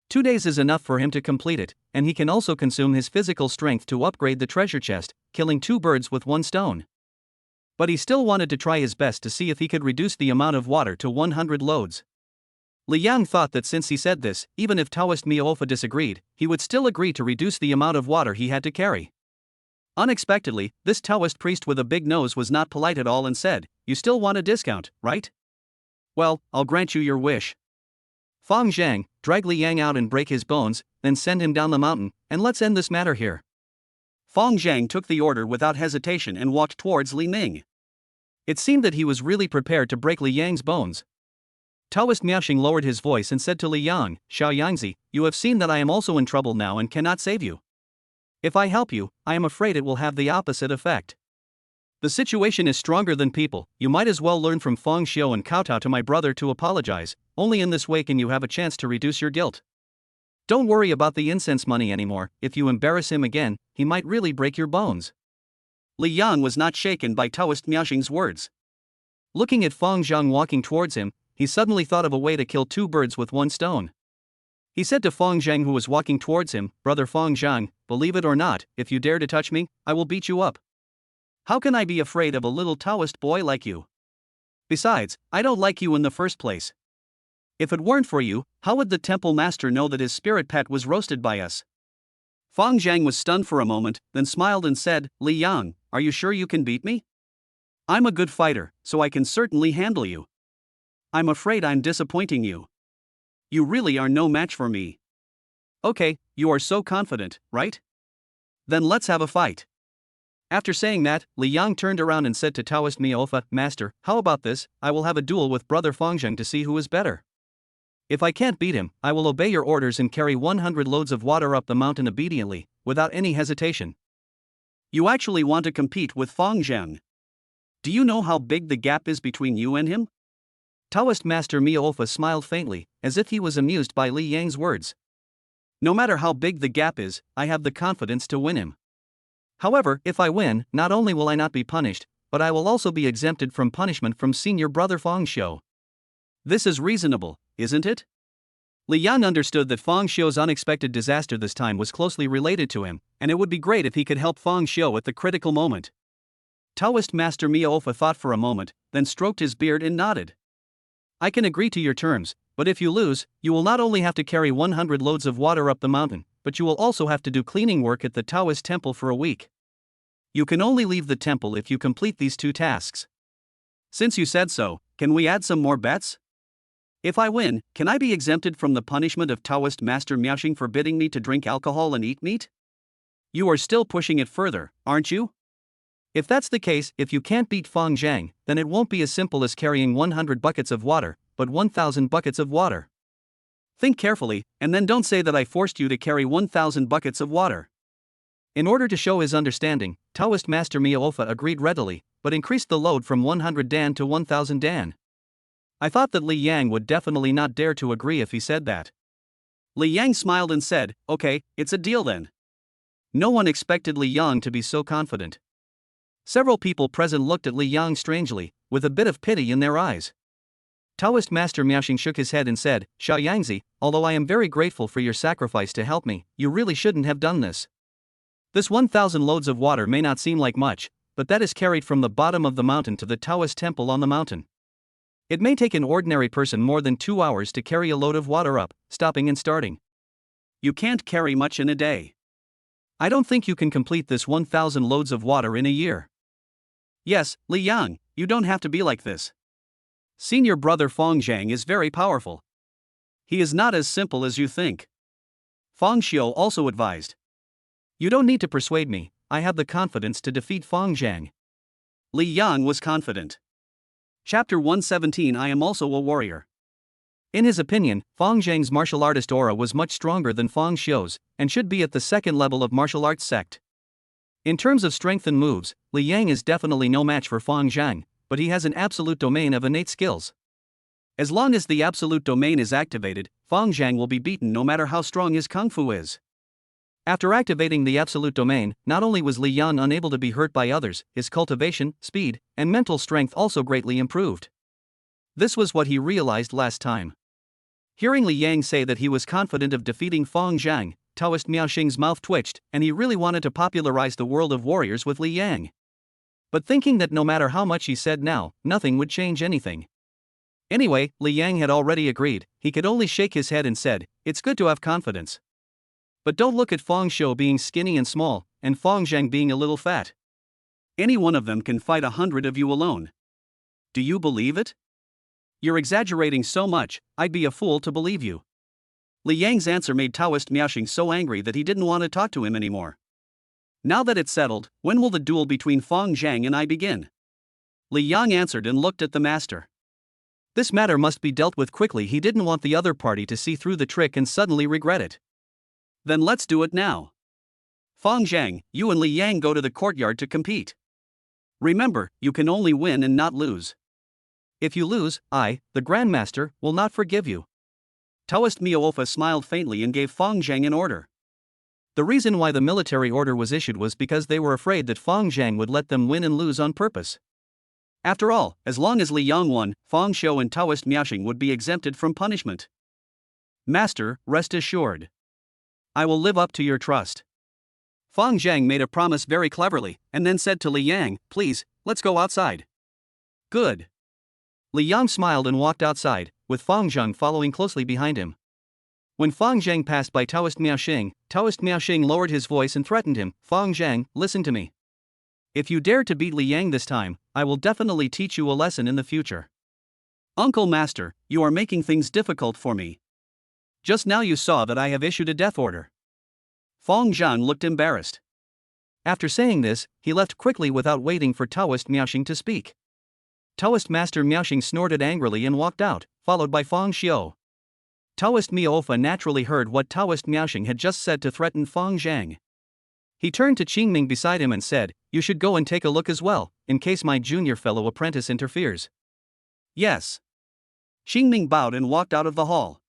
2 days is enough for him to complete it, and he can also consume his physical strength to upgrade the treasure chest, killing 2 birds with 1 stone. But he still wanted to try his best to see if he could reduce the amount of water to 100 loads. Li Yang thought that since he said this, even if Taoist Miaofa disagreed, he would still agree to reduce the amount of water he had to carry. Unexpectedly, this Taoist priest with a big nose was not polite at all and said, "You still want a discount, right? Well, I'll grant you your wish. Fang Zhang, drag Li Yang out and break his bones, then send him down the mountain, and let's end this matter here." Fang Zhang took the order without hesitation and walked towards Li Ning. It seemed that he was really prepared to break Li Yang's bones. Taoist Miaoxing lowered his voice and said to Li Yang, "Xiao Yangzi, you have seen that I am also in trouble now and cannot save you. If I help you, I am afraid it will have the opposite effect. The situation is stronger than people. You might as well learn from Feng Xiao and kowtow to my brother to apologize. Only in this way can you have a chance to reduce your guilt. Don't worry about the incense money anymore. If you embarrass him again, he might really break your bones." Li Yang was not shaken by Taoist Miaoxing's words. Looking at Feng Zhang walking towards him, he suddenly thought of a way to kill two birds with one stone. He said to Feng Zhang, who was walking towards him, "Brother Feng Zhang, believe it or not, if you dare to touch me, I will beat you up. How can I be afraid of a little Taoist boy like you? Besides, I don't like you in the first place. If it weren't for you, how would the temple master know that his spirit pet was roasted by us?" Feng Zhang was stunned for a moment, then smiled and said, "Li Yang, are you sure you can beat me? I'm a good fighter, so I can certainly handle you. I'm afraid I'm disappointing you. You really are no match for me. Okay, you are so confident, right? Then let's have a fight." After saying that, Li Yang turned around and said to Taoist Miaofa, "Master, how about this? I will have a duel with Brother Feng Zhang to see who is better. If I can't beat him, I will obey your orders and carry 100 loads of water up the mountain obediently, without any hesitation." "You actually want to compete with Feng Zhang? Do you know how big the gap is between you and him?" Taoist Master Miaofa smiled faintly, as if he was amused by Li Yang's words. "No matter how big the gap is, I have the confidence to win him. However, if I win, not only will I not be punished, but I will also be exempted from punishment from senior brother Feng Xiao. This is reasonable, isn't it?" Li Yang understood that Feng Xiao's unexpected disaster this time was closely related to him, and it would be great if he could help Feng Xiao at the critical moment. Taoist Master Miaofa thought for a moment, then stroked his beard and nodded. "I can agree to your terms, but if you lose, you will not only have to carry 100 loads of water up the mountain, but you will also have to do cleaning work at the Taoist temple for a week. You can only leave the temple if you complete these two tasks. Since you said so, can we add some more bets? If I win, can I be exempted from the punishment of Taoist Master Miaoxing forbidding me to drink alcohol and eat meat? You are still pushing it further, aren't you? If that's the case, if you can't beat Feng Zhang, then it won't be as simple as carrying 100 buckets of water, but 1,000 buckets of water. Think carefully, and then don't say that I forced you to carry 1,000 buckets of water." In order to show his understanding, Taoist Master Miaofa agreed readily, but increased the load from 100 dan to 1,000 dan. I thought that Li Yang would definitely not dare to agree if he said that. Li Yang smiled and said, "Okay, it's a deal then." No one expected Li Yang to be so confident. Several people present looked at Li Yang strangely, with a bit of pity in their eyes. Taoist Master Miaoxing shook his head and said, "Xiao Yangzi, although I am very grateful for your sacrifice to help me, you really shouldn't have done this. This 1,000 loads of water may not seem like much, but that is carried from the bottom of the mountain to the Taoist temple on the mountain. It may take an ordinary person more than 2 hours to carry a load of water up, stopping and starting. You can't carry much in a day. I don't think you can complete this 1,000 loads of water in a year. Yes, Li Yang, you don't have to be like this. Senior brother Feng Zhang is very powerful. He is not as simple as you think." Feng Xiao also advised. "You don't need to persuade me, I have the confidence to defeat Feng Zhang." Li Yang was confident. Chapter 117. I am also a warrior. In his opinion, Feng Zhang's martial artist aura was much stronger than Feng Xiao's, and should be at the second level of martial arts sect. In terms of strength and moves, Li Yang is definitely no match for Feng Zhang, but he has an absolute domain of innate skills. As long as the absolute domain is activated, Feng Zhang will be beaten no matter how strong his kung fu is. After activating the absolute domain, not only was Li Yang unable to be hurt by others, his cultivation, speed, and mental strength also greatly improved. This was what he realized last time. Hearing Li Yang say that he was confident of defeating Feng Zhang, Taoist Miaoxing's mouth twitched, and he really wanted to popularize the world of warriors with Li Yang. But thinking that no matter how much he said now, nothing would change anything. Anyway, Li Yang had already agreed. He could only shake his head and said, "It's good to have confidence. But don't look at Feng Xiu being skinny and small, and Feng Zhang being a little fat. Any one of them can fight 100 of you alone. Do you believe it? You're exaggerating so much, I'd be a fool to believe you." Li Yang's answer made Taoist Miaoxing so angry that he didn't want to talk to him anymore. "Now that it's settled, when will the duel between Feng Zhang and I begin?" Li Yang answered and looked at the master. This matter must be dealt with quickly. He didn't want the other party to see through the trick and suddenly regret it. "Then let's do it now. Feng Zhang, you and Li Yang go to the courtyard to compete. Remember, you can only win and not lose. If you lose, I, the Grandmaster, will not forgive you." Taoist Miaofa smiled faintly and gave Feng Zhang an order. The reason why the military order was issued was because they were afraid that Feng Zhang would let them win and lose on purpose. After all, as long as Li Yang won, Feng Xiu and Taoist Miaoxing would be exempted from punishment. "Master, rest assured. I will live up to your trust." Feng Zhang made a promise very cleverly, and then said to Li Yang, "Please, let's go outside." "Good." Li Yang smiled and walked outside, with Feng Zhang following closely behind him. When Feng Zhang passed by Taoist Miaoxing lowered his voice and threatened him, "Feng Zhang, listen to me. If you dare to beat Li Yang this time, I will definitely teach you a lesson in the future." "Uncle Master, you are making things difficult for me. Just now you saw that I have issued a death order." Feng Zhang looked embarrassed. After saying this, he left quickly without waiting for Taoist Miaoxing to speak. Taoist Master Miaoxing snorted angrily and walked out, followed by Feng Xiu. Taoist Miaofa naturally heard what Taoist Miaoxing had just said to threaten Feng Zhang. He turned to Qingming beside him and said, "You should go and take a look as well, in case my junior fellow apprentice interferes." "Yes." Qingming bowed and walked out of the hall.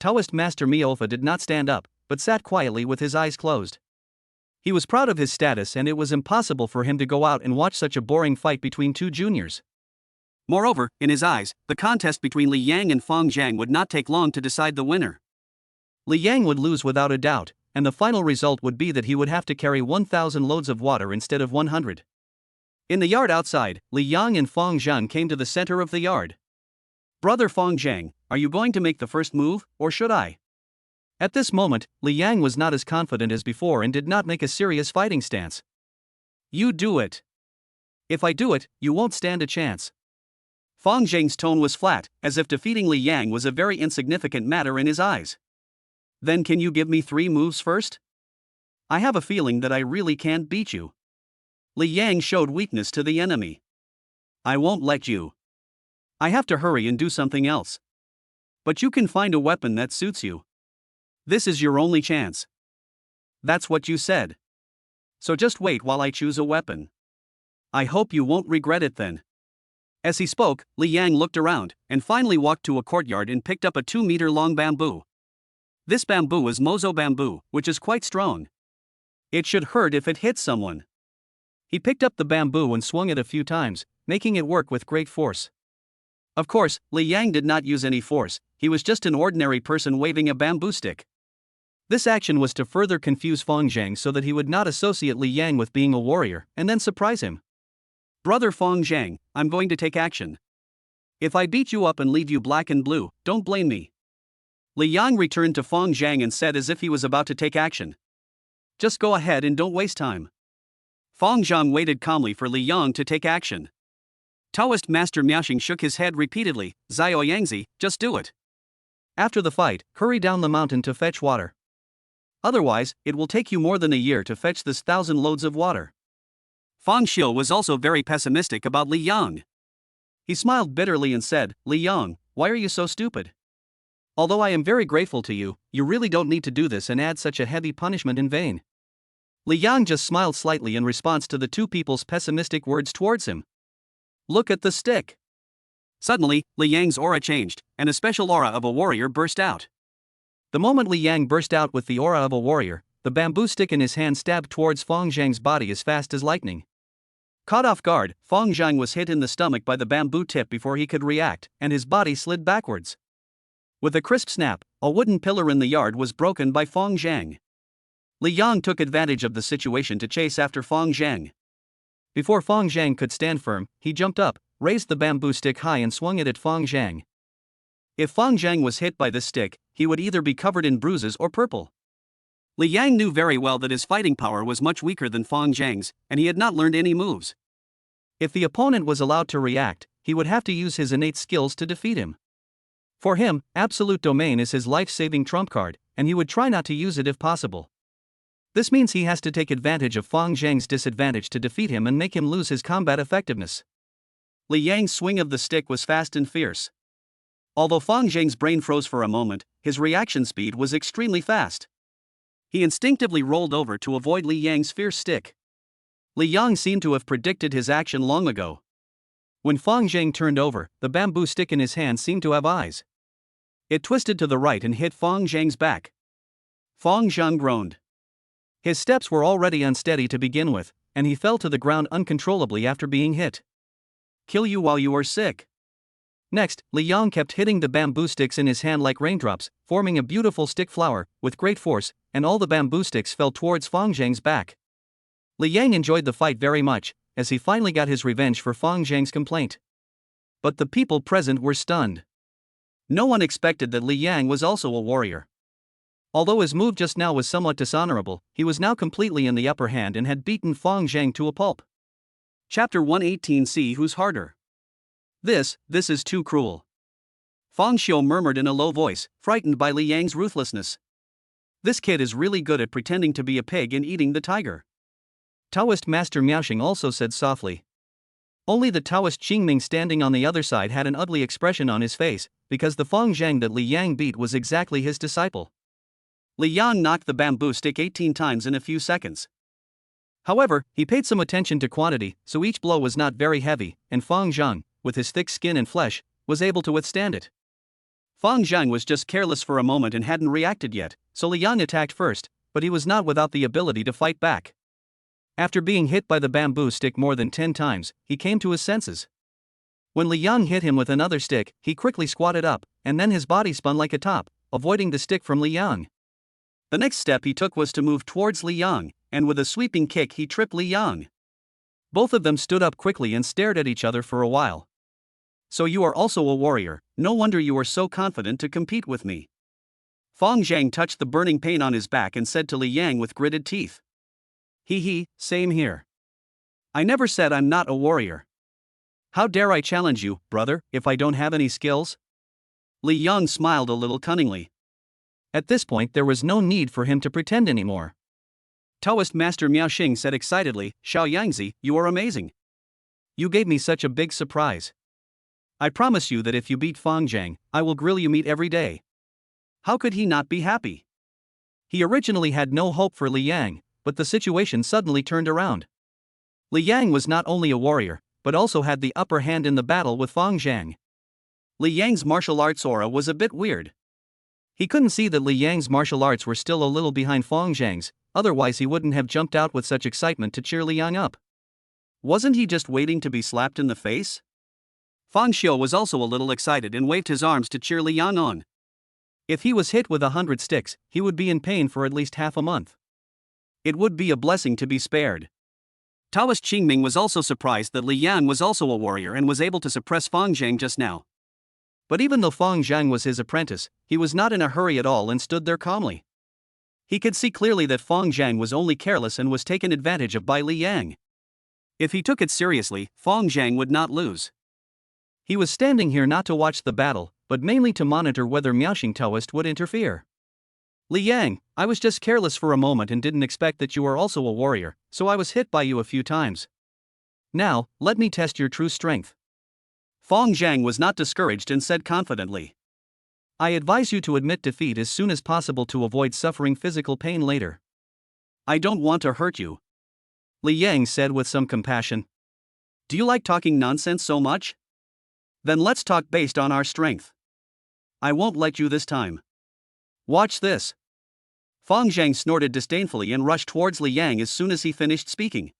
Taoist Master Miaofa did not stand up, but sat quietly with his eyes closed. He was proud of his status and it was impossible for him to go out and watch such a boring fight between two juniors. Moreover, in his eyes, the contest between Li Yang and Feng Zhang would not take long to decide the winner. Li Yang would lose without a doubt, and the final result would be that he would have to carry 1,000 loads of water instead of 100. In the yard outside, Li Yang and Feng Zhang came to the center of the yard. "Brother Feng Zhang, are you going to make the first move, or should I?" At this moment, Li Yang was not as confident as before and did not make a serious fighting stance. "You do it. If I do it, you won't stand a chance." Feng Zhang's tone was flat, as if defeating Li Yang was a very insignificant matter in his eyes. "Then can you give me 3 moves first? I have a feeling that I really can't beat you." Li Yang showed weakness to the enemy. "I won't let you. I have to hurry and do something else. But you can find a weapon that suits you. This is your only chance." "That's what you said. So just wait while I choose a weapon. I hope you won't regret it then." As he spoke, Li Yang looked around, and finally walked to a courtyard and picked up a 2-meter-long bamboo. This bamboo was mozo bamboo, which is quite strong. It should hurt if it hits someone. He picked up the bamboo and swung it a few times, making it work with great force. Of course, Li Yang did not use any force, he was just an ordinary person waving a bamboo stick. This action was to further confuse Feng Zhang so that he would not associate Li Yang with being a warrior, and then surprise him. "Brother Feng Zhang, I'm going to take action. If I beat you up and leave you black and blue, don't blame me." Li Yang returned to Feng Zhang and said as if he was about to take action, "Just go ahead and don't waste time." Feng Zhang waited calmly for Li Yang to take action. Taoist Master Miaoxing shook his head repeatedly, "Xiao Yangzi, just do it. After the fight, hurry down the mountain to fetch water. Otherwise, it will take you more than a year to fetch this 1,000 loads of water." Feng Xiu was also very pessimistic about Li Yang. He smiled bitterly and said, "Li Yang, why are you so stupid? Although I am very grateful to you, you really don't need to do this and add such a heavy punishment in vain." Li Yang just smiled slightly in response to the two people's pessimistic words towards him. "Look at the stick." Suddenly, Li Yang's aura changed, and a special aura of a warrior burst out. The moment Li Yang burst out with the aura of a warrior, the bamboo stick in his hand stabbed towards Feng Zhang's body as fast as lightning. Caught off guard, Feng Zhang was hit in the stomach by the bamboo tip before he could react, and his body slid backwards. With a crisp snap, a wooden pillar in the yard was broken by Feng Zhang. Li Yang took advantage of the situation to chase after Feng Zhang. Before Feng Zhang could stand firm, he jumped up, raised the bamboo stick high and swung it at Fang Zhang. If Fang Zhang was hit by this stick, he would either be covered in bruises or purple. Li Yang knew very well that his fighting power was much weaker than Fang Zhang's, and he had not learned any moves. If the opponent was allowed to react, he would have to use his innate skills to defeat him. For him, absolute domain is his life-saving trump card, and he would try not to use it if possible. This means he has to take advantage of Fang Zhang's disadvantage to defeat him and make him lose his combat effectiveness. Li Yang's swing of the stick was fast and fierce. Although Fang Zhang's brain froze for a moment, his reaction speed was extremely fast. He instinctively rolled over to avoid Li Yang's fierce stick. Li Yang seemed to have predicted his action long ago. When Fang Zhang turned over, the bamboo stick in his hand seemed to have eyes. It twisted to the right and hit Fang Zhang's back. Fang Zhang groaned. His steps were already unsteady to begin with, and he fell to the ground uncontrollably after being hit. Kill you while you are sick. Next, Li Yang kept hitting the bamboo sticks in his hand like raindrops, forming a beautiful stick flower, with great force, and all the bamboo sticks fell towards Fang Zhang's back. Li Yang enjoyed the fight very much, as he finally got his revenge for Fang Zhang's complaint. But the people present were stunned. No one expected that Li Yang was also a warrior. Although his move just now was somewhat dishonorable, he was now completely in the upper hand and had beaten Fang Zhang to a pulp. Chapter 118. See who's harder. This is too cruel. Fang Xiao murmured in a low voice, frightened by Li Yang's ruthlessness. This kid is really good at pretending to be a pig and eating the tiger. Taoist Master Miaoxing also said softly. Only the Taoist Qingming standing on the other side had an ugly expression on his face, because the Fang Zhang that Li Yang beat was exactly his disciple. Li Yang knocked the bamboo stick 18 times in a few seconds. However, he paid some attention to quantity, so each blow was not very heavy, and Fang Zhang, with his thick skin and flesh, was able to withstand it. Fang Zhang was just careless for a moment and hadn't reacted yet, so Li Yang attacked first, but he was not without the ability to fight back. After being hit by the bamboo stick more than 10 times, he came to his senses. When Li Yang hit him with another stick, he quickly squatted up, and then his body spun like a top, avoiding the stick from Li Yang. The next step he took was to move towards Li Yang, and with a sweeping kick he tripped Li Yang. Both of them stood up quickly and stared at each other for a while. So you are also a warrior, no wonder you are so confident to compete with me. Fang Zhang touched the burning pain on his back and said to Li Yang with gritted teeth. Hee, same here. I never said I'm not a warrior. How dare I challenge you, brother, if I don't have any skills? Li Yang smiled a little cunningly. At this point there was no need for him to pretend anymore. Taoist Master Miaoxing said excitedly, Xiao Yangzi, you are amazing. You gave me such a big surprise. I promise you that if you beat Fang Zhang, I will grill you meat every day. How could he not be happy? He originally had no hope for Li Yang, but the situation suddenly turned around. Li Yang was not only a warrior, but also had the upper hand in the battle with Fang Zhang. Li Yang's martial arts aura was a bit weird. He couldn't see that Li Yang's martial arts were still a little behind Fang Zhang's, otherwise he wouldn't have jumped out with such excitement to cheer Li Yang up. Wasn't he just waiting to be slapped in the face? Fang Xiao was also a little excited and waved his arms to cheer Li Yang on. If he was hit with 100 sticks, he would be in pain for at least half a month. It would be a blessing to be spared. Taoist Qingming was also surprised that Li Yang was also a warrior and was able to suppress Fang Zhang just now. But even though Fang Zhang was his apprentice, he was not in a hurry at all and stood there calmly. He could see clearly that Fang Zhang was only careless and was taken advantage of by Li Yang. If he took it seriously, Fang Zhang would not lose. He was standing here not to watch the battle, but mainly to monitor whether Miaoxing Taoist would interfere. Li Yang, I was just careless for a moment and didn't expect that you are also a warrior, so I was hit by you a few times. Now, let me test your true strength. Fang Zhang was not discouraged and said confidently. I advise you to admit defeat as soon as possible to avoid suffering physical pain later. I don't want to hurt you. Li Yang said with some compassion. Do you like talking nonsense so much? Then let's talk based on our strength. I won't let you this time. Watch this. Fang Zhang snorted disdainfully and rushed towards Li Yang as soon as he finished speaking.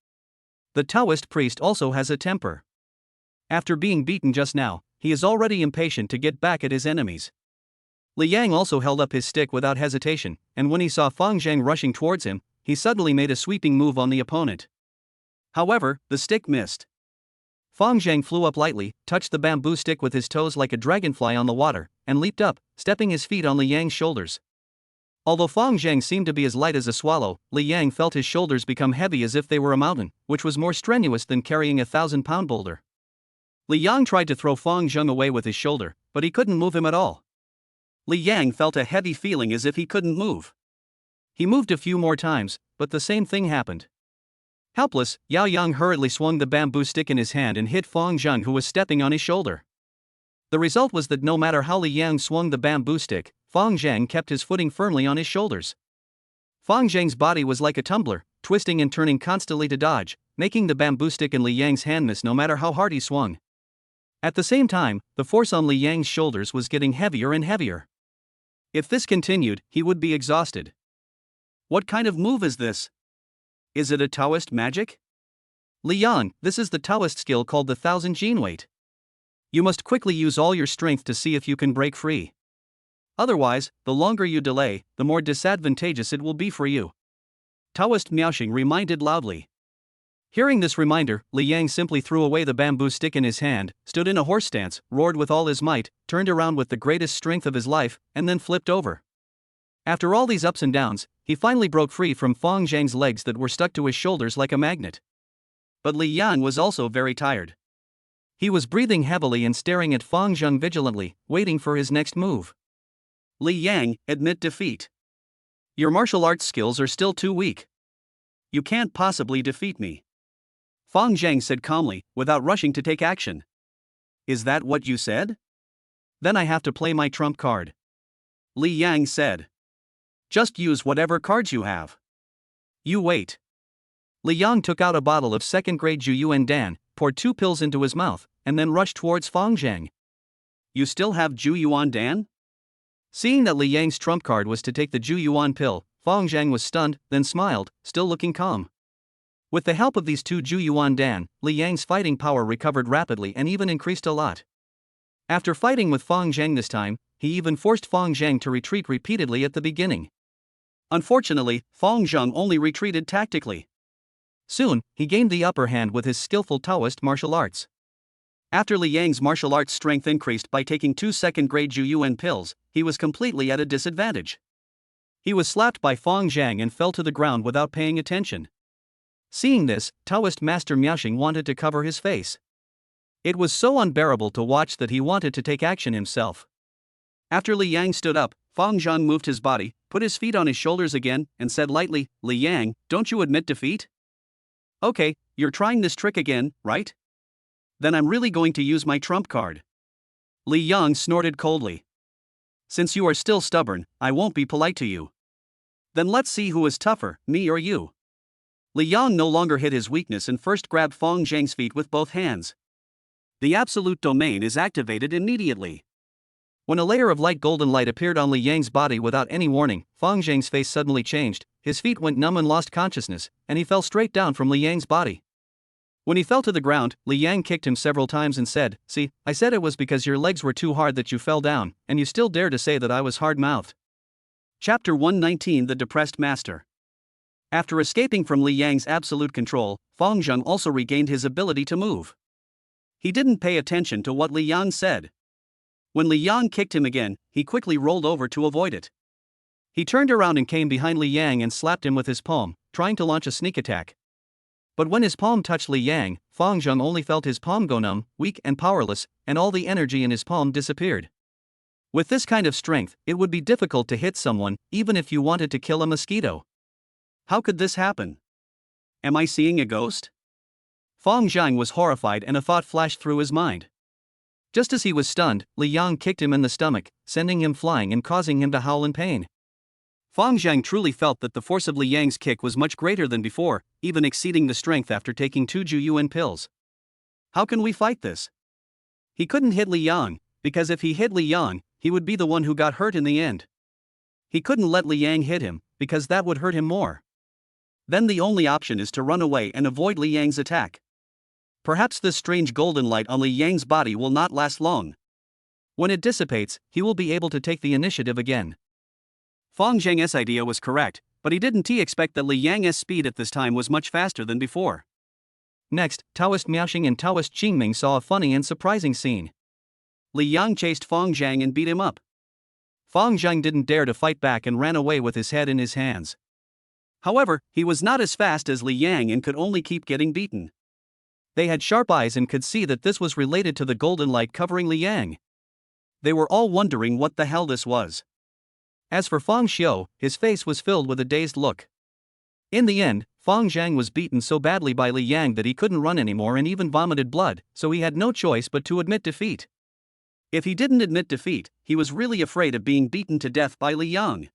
The Taoist priest also has a temper. After being beaten just now, he is already impatient to get back at his enemies. Li Yang also held up his stick without hesitation, and when he saw Fang Zhang rushing towards him, he suddenly made a sweeping move on the opponent. However, the stick missed. Fang Zhang flew up lightly, touched the bamboo stick with his toes like a dragonfly on the water, and leaped up, stepping his feet on Li Yang's shoulders. Although Fang Zhang seemed to be as light as a swallow, Li Yang felt his shoulders become heavy as if they were a mountain, which was more strenuous than carrying a 1,000-pound boulder. Li Yang tried to throw Fang Zhang away with his shoulder, but he couldn't move him at all. Li Yang felt a heavy feeling as if he couldn't move. He moved a few more times, but the same thing happened. Helpless, Yao Yang hurriedly swung the bamboo stick in his hand and hit Fang Zhang, who was stepping on his shoulder. The result was that no matter how Li Yang swung the bamboo stick, Fang Zhang kept his footing firmly on his shoulders. Fang Zhang's body was like a tumbler, twisting and turning constantly to dodge, making the bamboo stick in Li Yang's hand miss no matter how hard he swung. At the same time, the force on Li Yang's shoulders was getting heavier and heavier. If this continued, he would be exhausted. What kind of move is this? Is it a Taoist magic? Li Yang, this is the Taoist skill called the 1,000 gene weight. You must quickly use all your strength to see if you can break free. Otherwise, the longer you delay, the more disadvantageous it will be for you. Taoist Miaoxing reminded loudly. Hearing this reminder, Li Yang simply threw away the bamboo stick in his hand, stood in a horse stance, roared with all his might, turned around with the greatest strength of his life, and then flipped over. After all these ups and downs, he finally broke free from Fang Zhang's legs that were stuck to his shoulders like a magnet. But Li Yang was also very tired. He was breathing heavily and staring at Fang Zhang vigilantly, waiting for his next move. Li Yang, admit defeat. Your martial arts skills are still too weak. You can't possibly defeat me. Fang Zhang said calmly, without rushing to take action. Is that what you said? Then I have to play my trump card. Li Yang said. Just use whatever cards you have. You wait. Li Yang took out a bottle of second-grade Juyuan Dan, poured 2 pills into his mouth, and then rushed towards Fang Zhang. You still have Juyuan Dan? Seeing that Li Yang's trump card was to take the Juyuan pill, Fang Zhang was stunned, then smiled, still looking calm. With the help of these 2 Juyuan Dan, Li Yang's fighting power recovered rapidly and even increased a lot. After fighting with Fang Zhang this time, he even forced Fang Zhang to retreat repeatedly at the beginning. Unfortunately, Fang Zhang only retreated tactically. Soon, he gained the upper hand with his skillful Taoist martial arts. After Li Yang's martial arts strength increased by taking 2 second-grade Juyuan pills, he was completely at a disadvantage. He was slapped by Fang Zhang and fell to the ground without paying attention. Seeing this, Taoist Master Miaoxing wanted to cover his face. It was so unbearable to watch that he wanted to take action himself. After Li Yang stood up, Fang Zhang moved his body, put his feet on his shoulders again, and said lightly, Li Yang, don't you admit defeat? Okay, you're trying this trick again, right? Then I'm really going to use my trump card. Li Yang snorted coldly. Since you are still stubborn, I won't be polite to you. Then let's see who is tougher, me or you. Li Yang no longer hid his weakness and first grabbed Fang Zhang's feet with both hands. The absolute domain is activated immediately. When a layer of light golden light appeared on Li Yang's body without any warning, Fang Zhang's face suddenly changed, his feet went numb and lost consciousness, and he fell straight down from Li Yang's body. When he fell to the ground, Li Yang kicked him several times and said, See, I said it was because your legs were too hard that you fell down, and you still dare to say that I was hard-mouthed. Chapter 119 The Depressed Master. After escaping from Li Yang's absolute control, Fang Zhang also regained his ability to move. He didn't pay attention to what Li Yang said. When Li Yang kicked him again, he quickly rolled over to avoid it. He turned around and came behind Li Yang and slapped him with his palm, trying to launch a sneak attack. But when his palm touched Li Yang, Fang Zhang only felt his palm go numb, weak and powerless, and all the energy in his palm disappeared. With this kind of strength, it would be difficult to hit someone, even if you wanted to kill a mosquito. How could this happen? Am I seeing a ghost? Fang Zhang was horrified and a thought flashed through his mind. Just as he was stunned, Li Yang kicked him in the stomach, sending him flying and causing him to howl in pain. Fang Zhang truly felt that the force of Li Yang's kick was much greater than before, even exceeding the strength after taking 2 Juyuan pills. How can we fight this? He couldn't hit Li Yang, because if he hit Li Yang, he would be the one who got hurt in the end. He couldn't let Li Yang hit him, because that would hurt him more. Then the only option is to run away and avoid Li Yang's attack. Perhaps this strange golden light on Li Yang's body will not last long. When it dissipates, he will be able to take the initiative again. Fang Zhang's idea was correct, but he didn't expect that Li Yang's speed at this time was much faster than before. Next, Taoist Miaoxing and Taoist Qingming saw a funny and surprising scene. Li Yang chased Fang Zhang and beat him up. Fang Zhang didn't dare to fight back and ran away with his head in his hands. However, he was not as fast as Li Yang and could only keep getting beaten. They had sharp eyes and could see that this was related to the golden light covering Li Yang. They were all wondering what the hell this was. As for Fang Xiao, his face was filled with a dazed look. In the end, Fang Zhang was beaten so badly by Li Yang that he couldn't run anymore and even vomited blood, so he had no choice but to admit defeat. If he didn't admit defeat, he was really afraid of being beaten to death by Li Yang.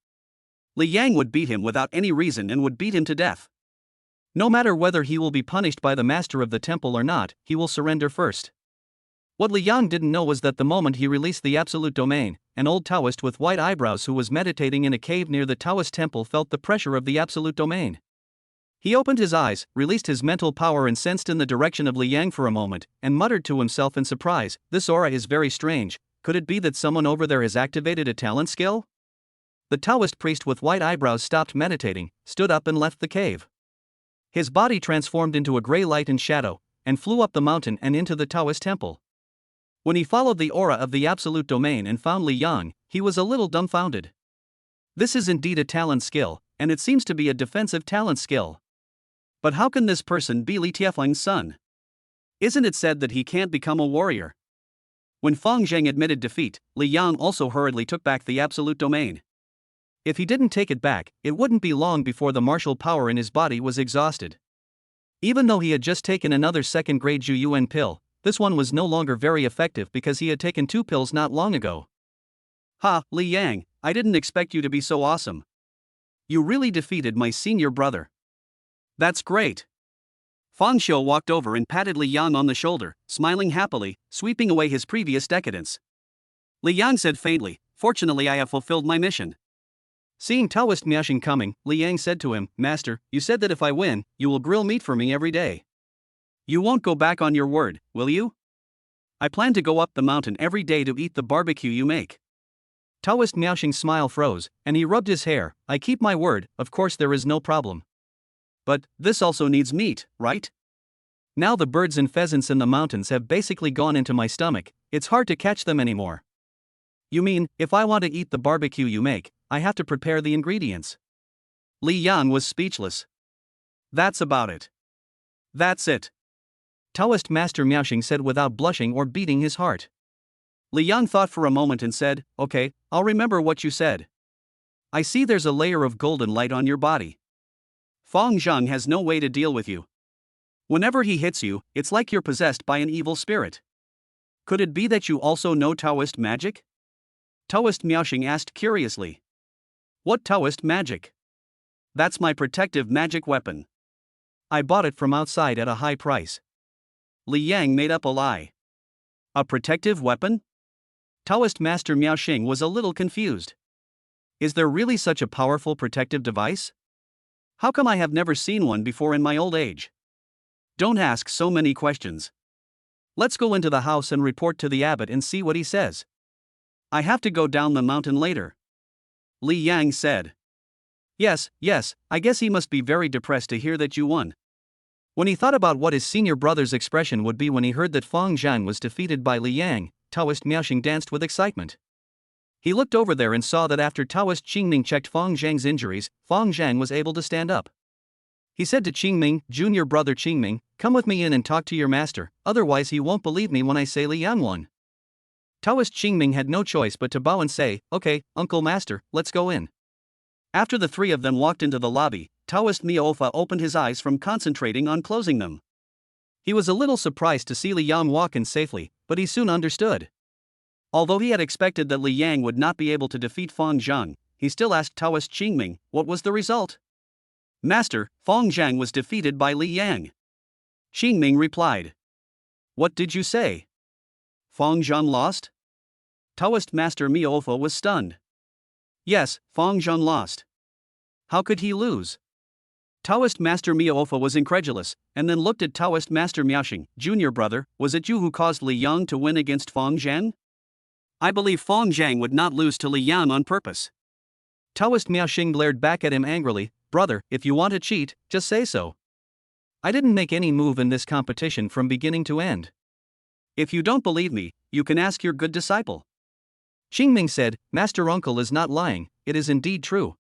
Li Yang would beat him without any reason and would beat him to death. No matter whether he will be punished by the master of the temple or not, he will surrender first. What Li Yang didn't know was that the moment he released the absolute domain, an old Taoist with white eyebrows who was meditating in a cave near the Taoist temple felt the pressure of the absolute domain. He opened his eyes, released his mental power and sensed in the direction of Li Yang for a moment, and muttered to himself in surprise, "This aura is very strange. Could it be that someone over there has activated a talent skill?" The Taoist priest with white eyebrows stopped meditating, stood up and left the cave. His body transformed into a gray light and shadow, and flew up the mountain and into the Taoist temple. When he followed the aura of the absolute domain and found Li Yang, he was a little dumbfounded. This is indeed a talent skill, and it seems to be a defensive talent skill. But how can this person be Li Tiefling's son? Isn't it said that he can't become a warrior? When Fang Zhang admitted defeat, Li Yang also hurriedly took back the absolute domain. If he didn't take it back, it wouldn't be long before the martial power in his body was exhausted. Even though he had just taken another second-grade Zhu Yuan pill, this one was no longer very effective because he had taken 2 pills not long ago. "Ha, Li Yang, I didn't expect you to be so awesome. You really defeated my senior brother. That's great." Fang Xiao walked over and patted Li Yang on the shoulder, smiling happily, sweeping away his previous decadence. Li Yang said faintly, "Fortunately I have fulfilled my mission." Seeing Taoist Miaoxing coming, Li Yang said to him, "Master, you said that if I win, you will grill meat for me every day. You won't go back on your word, will you?" "I plan to go up the mountain every day to eat the barbecue you make." Taoist Miaoxing's smile froze, and he rubbed his hair. "I keep my word, of course there is no problem. But this also needs meat, right? Now the birds and pheasants in the mountains have basically gone into my stomach, it's hard to catch them anymore." "You mean, if I want to eat the barbecue you make, I have to prepare the ingredients?" Li Yang was speechless. "That's about it. That's it," Taoist Master Miaoxing said without blushing or beating his heart. Li Yang thought for a moment and said, "Okay, I'll remember what you said. I see there's a layer of golden light on your body. Fang Zhang has no way to deal with you. Whenever he hits you, it's like you're possessed by an evil spirit. Could it be that you also know Taoist magic?" Taoist Miaoxing asked curiously. "What Taoist magic?" "That's my protective magic weapon. I bought it from outside at a high price." Li Yang made up a lie. "A protective weapon?" Taoist Master Miaoxing was a little confused. Is there really such a powerful protective device? How come I have never seen one before in my old age? Don't ask so many questions. Let's go into the house and report to the abbot and see what he says. I have to go down the mountain later." Li Yang said. Yes, I guess he must be very depressed to hear that you won." When he thought about what his senior brother's expression would be when he heard that Fang Zhang was defeated by Li Yang, Taoist Miaoxing danced with excitement. He looked over there and saw that after Taoist Qingming checked Fang Zhang's injuries, Fang Zhang was able to stand up. He said to Qingming, "Junior brother Qingming, come with me in and talk to your master, otherwise he won't believe me when I say Li Yang won." Taoist Qingming had no choice but to bow and say, "Okay, Uncle Master, let's go in." After the 3 of them walked into the lobby, Taoist Miaofa opened his eyes from concentrating on closing them. He was a little surprised to see Li Yang walk in safely, but he soon understood. Although he had expected that Li Yang would not be able to defeat Fang Zhang, he still asked Taoist Qingming, what was the result? "Master, Fang Zhang was defeated by Li Yang." Qingming replied. "What did you say? Fang Zhang lost?" Taoist Master Miaofa was stunned. "Yes, Fang Zhang lost. How could he lose?" Taoist Master Miaofa was incredulous, and then looked at Taoist Master Miaoxing. "Junior brother, was it you who caused Li Yang to win against Fang Zhang?" "I believe Fang Zhang would not lose to Li Yang on purpose." Taoist Miaoxing glared back at him angrily. "Brother, if you want to cheat, just say so." I didn't make any move in this competition from beginning to end. If you don't believe me, you can ask your good disciple. Xingming said, Master Uncle is not lying, it is indeed true.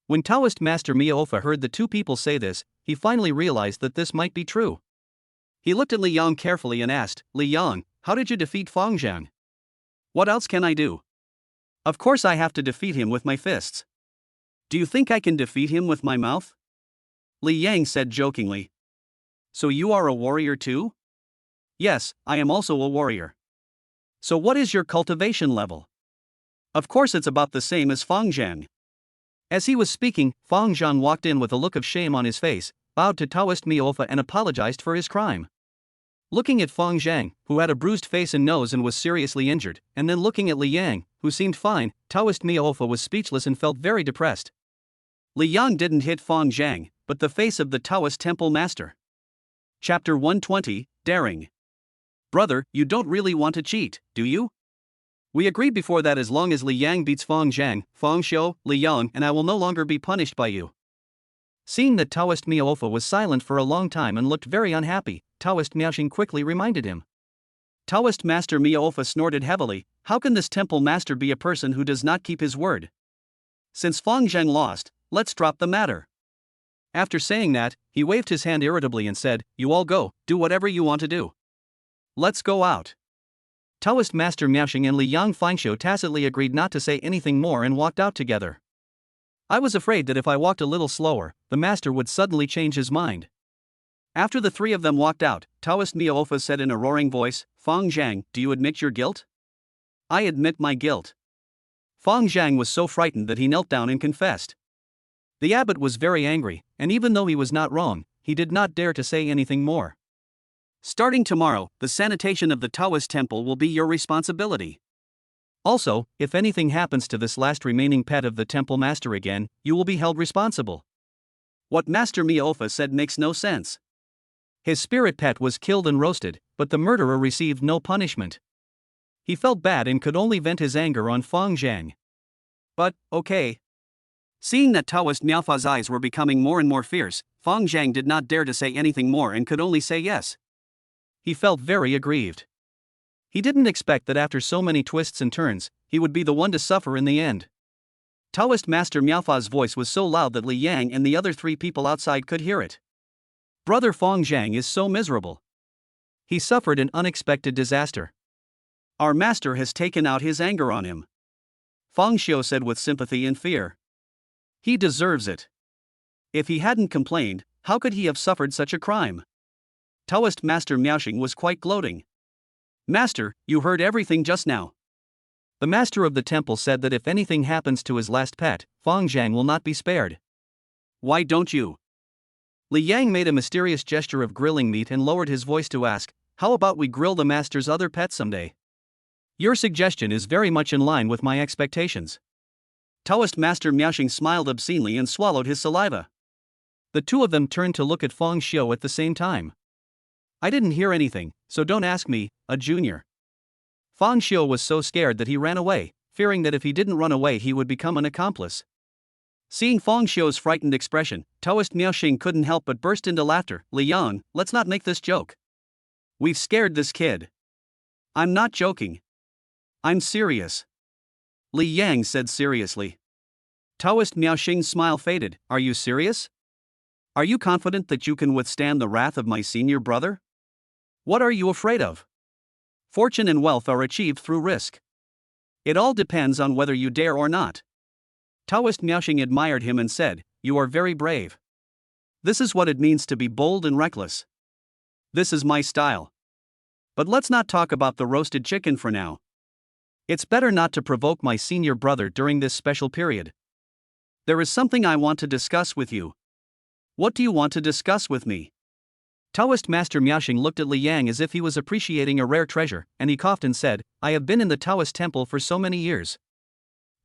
When Taoist Master Miaofa heard the two people say this, he finally realized that this might be true. He looked at Li Yang carefully and asked, Li Yang, how did you defeat Fang Zhang? What else can I do? Of course I have to defeat him with my fists. Do you think I can defeat him with my mouth? Li Yang said jokingly. So you are a warrior too? Yes, I am also a warrior. So what is your cultivation level? Of course it's about the same as Fang Zhang. As he was speaking, Fang Zhang walked in with a look of shame on his face, bowed to Taoist Miaofa and apologized for his crime. Looking at Fang Zhang, who had a bruised face and nose and was seriously injured, and then looking at Li Yang, who seemed fine, Taoist Miaofa was speechless and felt very depressed. Li Yang didn't hit Fang Zhang, but the face of the Taoist temple master. Chapter 120, Daring. Brother, you don't really want to cheat, do you? We agreed before that as long as Li Yang beats Fang Zhang, Fang Xiao, Li Yang and I will no longer be punished by you. Seeing that Taoist Miaofa was silent for a long time and looked very unhappy, Taoist Miaoxing quickly reminded him. Taoist Master Miaofa snorted heavily, how can this temple master be a person who does not keep his word? Since Fang Zhang lost, let's drop the matter. After saying that, he waved his hand irritably and said, you all go, do whatever you want to do. Let's go out. Taoist Master Miaoxing and Li Yang Fangxiu tacitly agreed not to say anything more and walked out together. I was afraid that if I walked a little slower, the master would suddenly change his mind. After the three of them walked out, Taoist Miaofa said in a roaring voice, Fang Zhang, do you admit your guilt? I admit my guilt. Fang Zhang was so frightened that he knelt down and confessed. The abbot was very angry, and even though he was not wrong, he did not dare to say anything more. Starting tomorrow, the sanitation of the Taoist temple will be your responsibility. Also, if anything happens to this last remaining pet of the temple master again, you will be held responsible. What Master Miaofa said makes no sense. His spirit pet was killed and roasted, but the murderer received no punishment. He felt bad and could only vent his anger on Fang Zhang. But, okay. Seeing that Taoist Miaofa's eyes were becoming more and more fierce, Fang Zhang did not dare to say anything more and could only say yes. He felt very aggrieved. He didn't expect that after so many twists and turns, he would be the one to suffer in the end. Taoist Master Miaofa's voice was so loud that Li Yang and the other three people outside could hear it. Brother Fang Zhang is so miserable. He suffered an unexpected disaster. Our master has taken out his anger on him. Fang Xiao said with sympathy and fear. He deserves it. If he hadn't complained, how could he have suffered such a crime? Taoist Master Miaoxing was quite gloating. Master, you heard everything just now. The master of the temple said that if anything happens to his last pet, Fang Zhang will not be spared. Why don't you? Li Yang made a mysterious gesture of grilling meat and lowered his voice to ask, how about we grill the master's other pet someday? Your suggestion is very much in line with my expectations. Taoist Master Miaoxing smiled obscenely and swallowed his saliva. The two of them turned to look at Fang Xiao at the same time. I didn't hear anything, so don't ask me, a junior. Fang Xiao was so scared that he ran away, fearing that if he didn't run away he would become an accomplice. Seeing Fang Xiao's frightened expression, Taoist Miaoxing couldn't help but burst into laughter. Li Yang, let's not make this joke. We've scared this kid. I'm not joking. I'm serious. Li Yang said seriously. Taoist Miaoxing's smile faded. Are you serious? Are you confident that you can withstand the wrath of my senior brother? What are you afraid of? Fortune and wealth are achieved through risk. It all depends on whether you dare or not. Taoist Miaoxing admired him and said, you are very brave. This is what it means to be bold and reckless. This is my style. But let's not talk about the roasted chicken for now. It's better not to provoke my senior brother during this special period. There is something I want to discuss with you. What do you want to discuss with me? Taoist Master Miaoxing looked at Li Yang as if he was appreciating a rare treasure, and he coughed and said, I have been in the Taoist temple for so many years.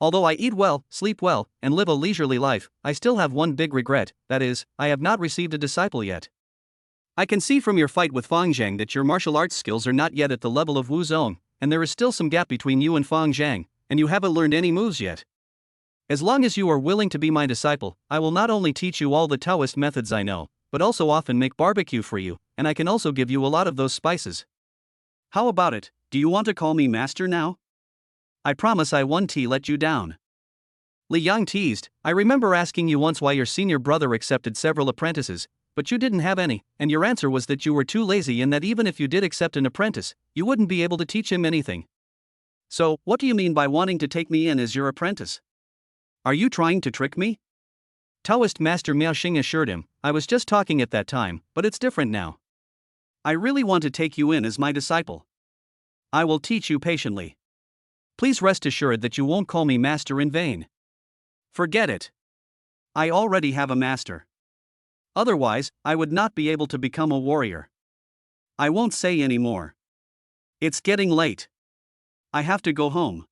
Although I eat well, sleep well, and live a leisurely life, I still have one big regret, that is, I have not received a disciple yet. I can see from your fight with Fang Zhang that your martial arts skills are not yet at the level of Wu Zong, and there is still some gap between you and Fang Zhang, and you haven't learned any moves yet. As long as you are willing to be my disciple, I will not only teach you all the Taoist methods I know, but also often make barbecue for you, and I can also give you a lot of those spices. How about it, do you want to call me master now? I promise I won't let you down. Li Yang teased, I remember asking you once why your senior brother accepted several apprentices, but you didn't have any, and your answer was that you were too lazy and that even if you did accept an apprentice, you wouldn't be able to teach him anything. So, what do you mean by wanting to take me in as your apprentice? Are you trying to trick me? Taoist Master Miao Xing assured him, I was just talking at that time, but it's different now. I really want to take you in as my disciple. I will teach you patiently. Please rest assured that you won't call me master in vain. Forget it. I already have a master. Otherwise, I would not be able to become a warrior. I won't say any more. It's getting late. I have to go home.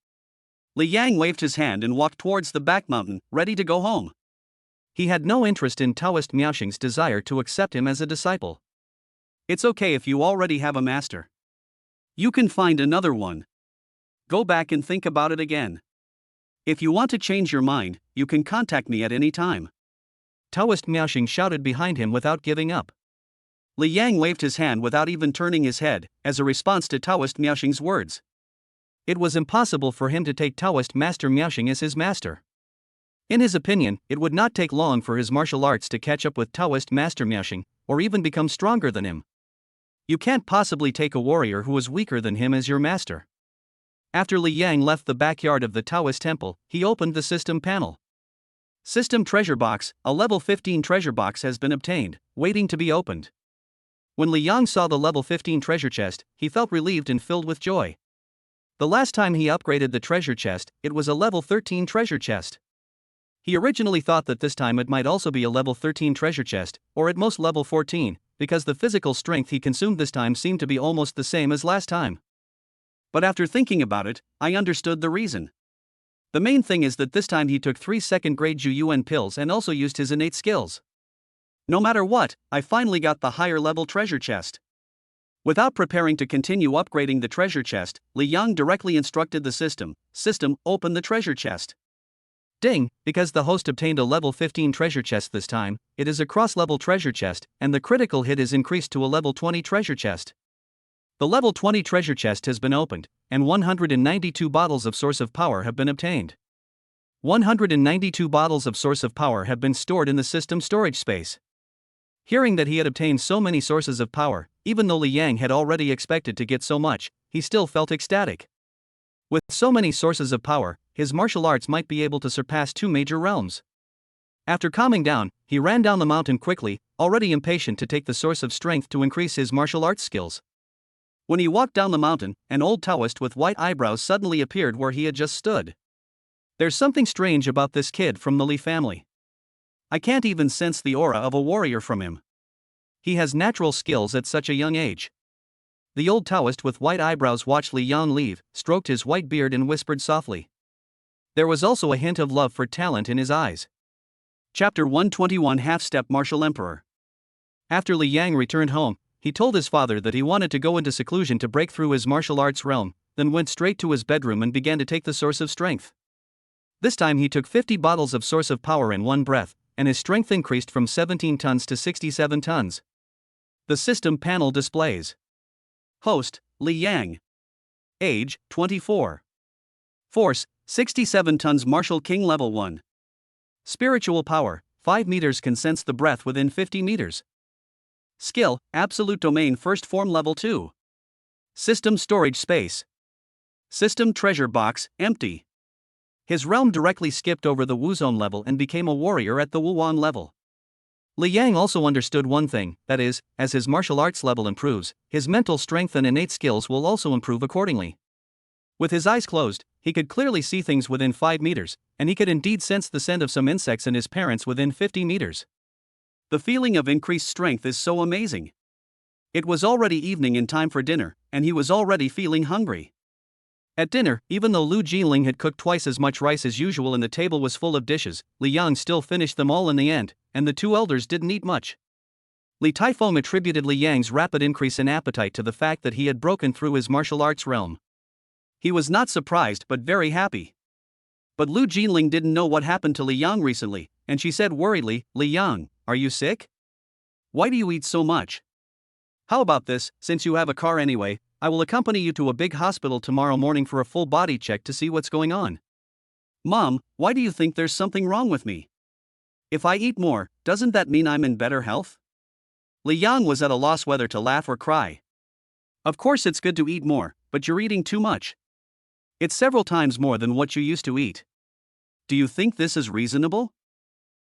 Li Yang waved his hand and walked towards the back mountain, ready to go home. He had no interest in Taoist Miaoxing's desire to accept him as a disciple. It's okay if you already have a master. You can find another one. Go back and think about it again. If you want to change your mind, you can contact me at any time. Taoist Miaoxing shouted behind him without giving up. Li Yang waved his hand without even turning his head, as a response to Taoist Miaoxing's words. It was impossible for him to take Taoist Master Miaoxing as his master. In his opinion, it would not take long for his martial arts to catch up with Taoist Master Miaoxing, or even become stronger than him. You can't possibly take a warrior who is weaker than him as your master. After Li Yang left the backyard of the Taoist temple, he opened the system panel. System treasure box, a level 15 treasure box has been obtained, waiting to be opened. When Li Yang saw the level 15 treasure chest, he felt relieved and filled with joy. The last time he upgraded the treasure chest, it was a level 13 treasure chest. He originally thought that this time it might also be a level 13 treasure chest, or at most level 14, because the physical strength he consumed this time seemed to be almost the same as last time. But after thinking about it, I understood the reason. The main thing is that this time he took 3 second-grade Juyuan pills and also used his innate skills. No matter what, I finally got the higher-level treasure chest. Without preparing to continue upgrading the treasure chest, Li Yang directly instructed the system, open the treasure chest. Ding, because the host obtained a level 15 treasure chest this time, it is a cross-level treasure chest, and the critical hit is increased to a level 20 treasure chest. The level 20 treasure chest has been opened, and 192 bottles of source of power have been obtained. 192 bottles of source of power have been stored in the system storage space. Hearing that he had obtained so many sources of power, even though Li Yang had already expected to get so much, he still felt ecstatic. With so many sources of power, his martial arts might be able to surpass 2 major realms. After calming down, he ran down the mountain quickly, already impatient to take the source of strength to increase his martial arts skills. When he walked down the mountain, an old Taoist with white eyebrows suddenly appeared where he had just stood. There's something strange about this kid from the Li family. I can't even sense the aura of a warrior from him. He has natural skills at such a young age. The old Taoist with white eyebrows watched Li Yang leave, stroked his white beard and whispered softly. There was also a hint of love for talent in his eyes. Chapter 121 Half-Step Martial Emperor. After Li Yang returned home, he told his father that he wanted to go into seclusion to break through his martial arts realm, then went straight to his bedroom and began to take the source of strength. This time he took 50 bottles of source of power in one breath, and his strength increased from 17 tons to 67 tons. The system panel displays. Host, Li Yang. Age, 24. Force, 67 tons. Martial King Level 1. Spiritual power, 5 meters. Can sense the breath within 50 meters. Skill, Absolute Domain First Form Level 2. System Storage Space. System Treasure Box, empty. His realm directly skipped over the Wuzone level and became a warrior at the Wuan level. Li Yang also understood one thing, that is, as his martial arts level improves, his mental strength and innate skills will also improve accordingly. With his eyes closed, he could clearly see things within 5 meters, and he could indeed sense the scent of some insects and his parents within 50 meters. The feeling of increased strength is so amazing. It was already evening and time for dinner, and he was already feeling hungry. At dinner, even though Lu Jinling had cooked twice as much rice as usual and the table was full of dishes, Li Yang still finished them all in the end, and the 2 elders didn't eat much. Li Taifeng attributed Li Yang's rapid increase in appetite to the fact that he had broken through his martial arts realm. He was not surprised but very happy. But Lu Jinling didn't know what happened to Li Yang recently, and she said worriedly, Li Yang, are you sick? Why do you eat so much? How about this, since you have a car anyway, I will accompany you to a big hospital tomorrow morning for a full body check to see what's going on. Mom, why do you think there's something wrong with me? If I eat more, doesn't that mean I'm in better health? Li Yang was at a loss whether to laugh or cry. Of course it's good to eat more, but you're eating too much. It's several times more than what you used to eat. Do you think this is reasonable?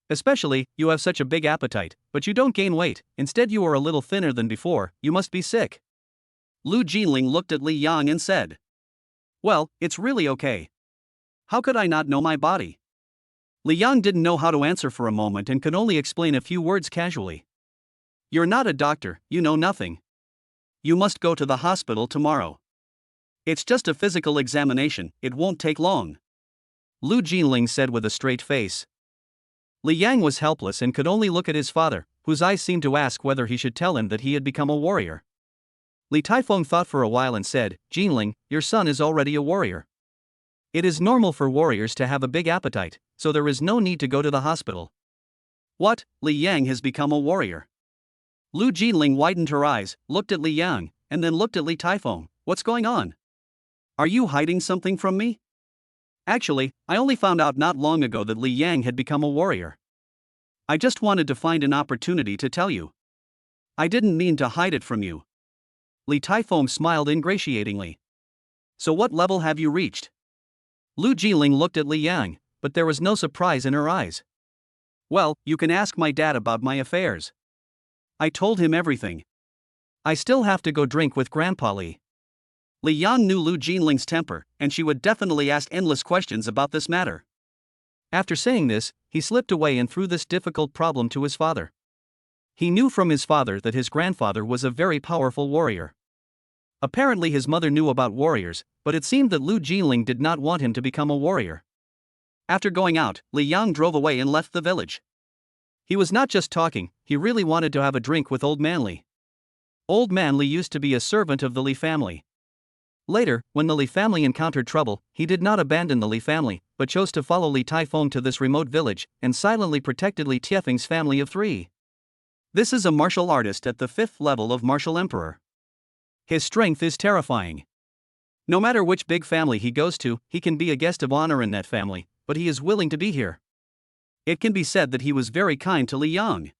Especially, you have such a big appetite, but you don't gain weight, instead you are a little thinner than before, you must be sick. Lu Jinling looked at Li Yang and said. Well, it's really okay. How could I not know my body? Li Yang didn't know how to answer for a moment and could only explain a few words casually. You're not a doctor, you know nothing. You must go to the hospital tomorrow. It's just a physical examination, it won't take long. Lu Jinling said with a straight face. Li Yang was helpless and could only look at his father, whose eyes seemed to ask whether he should tell him that he had become a warrior. Li Taifeng thought for a while and said, Jinling, your son is already a warrior. It is normal for warriors to have a big appetite, so there is no need to go to the hospital. What, Li Yang has become a warrior? Lu Jinling widened her eyes, looked at Li Yang, and then looked at Li Taifeng. What's going on? Are you hiding something from me? Actually, I only found out not long ago that Li Yang had become a warrior. I just wanted to find an opportunity to tell you. I didn't mean to hide it from you. Li Taifeng smiled ingratiatingly. So what level have you reached? Lu Jinling looked at Li Yang, but there was no surprise in her eyes. Well, you can ask my dad about my affairs. I told him everything. I still have to go drink with Grandpa Li. Li Yang knew Lu Jinling's temper, and she would definitely ask endless questions about this matter. After saying this, he slipped away and threw this difficult problem to his father. He knew from his father that his grandfather was a very powerful warrior. Apparently his mother knew about warriors, but it seemed that Lu Jinling did not want him to become a warrior. After going out, Li Yang drove away and left the village. He was not just talking, he really wanted to have a drink with Old Man Li. Old Man Li used to be a servant of the Li family. Later, when the Li family encountered trouble, he did not abandon the Li family, but chose to follow Li Taifeng to this remote village, and silently protected Li Tiefeng's family of 3. This is a martial artist at the 5th level of Martial Emperor. His strength is terrifying. No matter which big family he goes to, he can be a guest of honor in that family, but he is willing to be here. It can be said that he was very kind to Li Yang.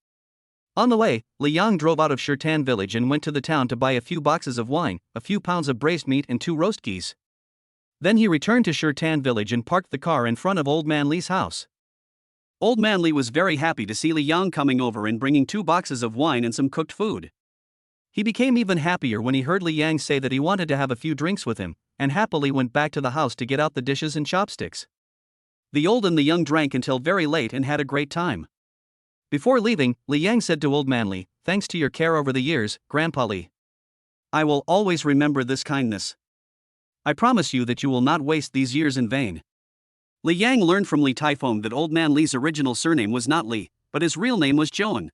On the way, Li Yang drove out of Shirtan village and went to the town to buy a few boxes of wine, a few pounds of braised meat and 2 roast geese. Then he returned to Shirtan village and parked the car in front of Old Man Li's house. Old Man Li was very happy to see Li Yang coming over and bringing 2 boxes of wine and some cooked food. He became even happier when he heard Li Yang say that he wanted to have a few drinks with him, and happily went back to the house to get out the dishes and chopsticks. The old and the young drank until very late and had a great time. Before leaving, Li Yang said to Old Man Li, thanks to your care over the years, Grandpa Li. I will always remember this kindness. I promise you that you will not waste these years in vain. Li Yang learned from Li Taifeng that Old Man Li's original surname was not Li, but his real name was Zhouan.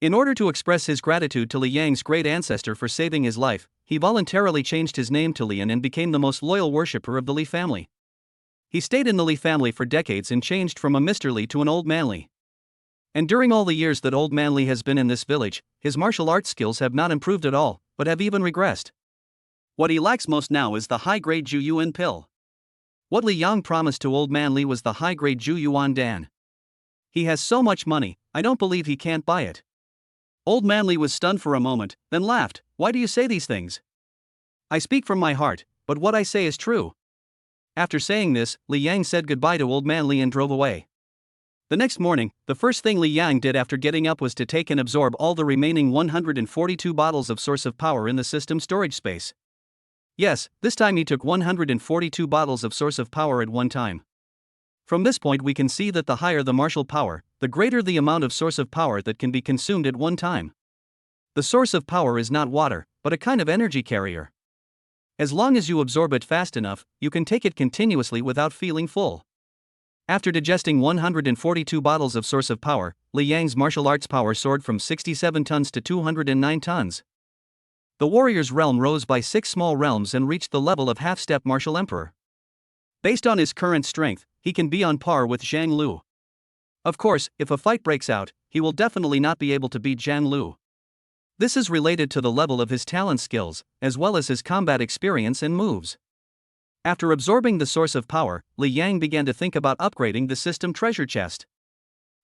In order to express his gratitude to Li Yang's great ancestor for saving his life, he voluntarily changed his name to Lian and became the most loyal worshipper of the Li family. He stayed in the Li family for decades and changed from a Mr. Li to an Old Man Li. And during all the years that Old Man Li has been in this village, his martial arts skills have not improved at all, but have even regressed. What he lacks most now is the high-grade Zhu Yuan pill. What Li Yang promised to Old Man Li was the high-grade Zhu Yuan Dan. He has so much money, I don't believe he can't buy it. Old Man Li was stunned for a moment, then laughed. Why do you say these things? I speak from my heart, but what I say is true. After saying this, Li Yang said goodbye to Old Man Li and drove away. The next morning, the first thing Li Yang did after getting up was to take and absorb all the remaining 142 bottles of source of power in the system storage space. Yes, this time he took 142 bottles of source of power at one time. From this point we can see that the higher the martial power, the greater the amount of source of power that can be consumed at one time. The source of power is not water, but a kind of energy carrier. As long as you absorb it fast enough, you can take it continuously without feeling full. After digesting 142 bottles of source of power, Li Yang's martial arts power soared from 67 tons to 209 tons. The warrior's realm rose by 6 small realms and reached the level of half-step martial emperor. Based on his current strength, he can be on par with Zhang Lu. Of course, if a fight breaks out, he will definitely not be able to beat Zhang Lu. This is related to the level of his talent skills, as well as his combat experience and moves. After absorbing the source of power, Li Yang began to think about upgrading the system treasure chest.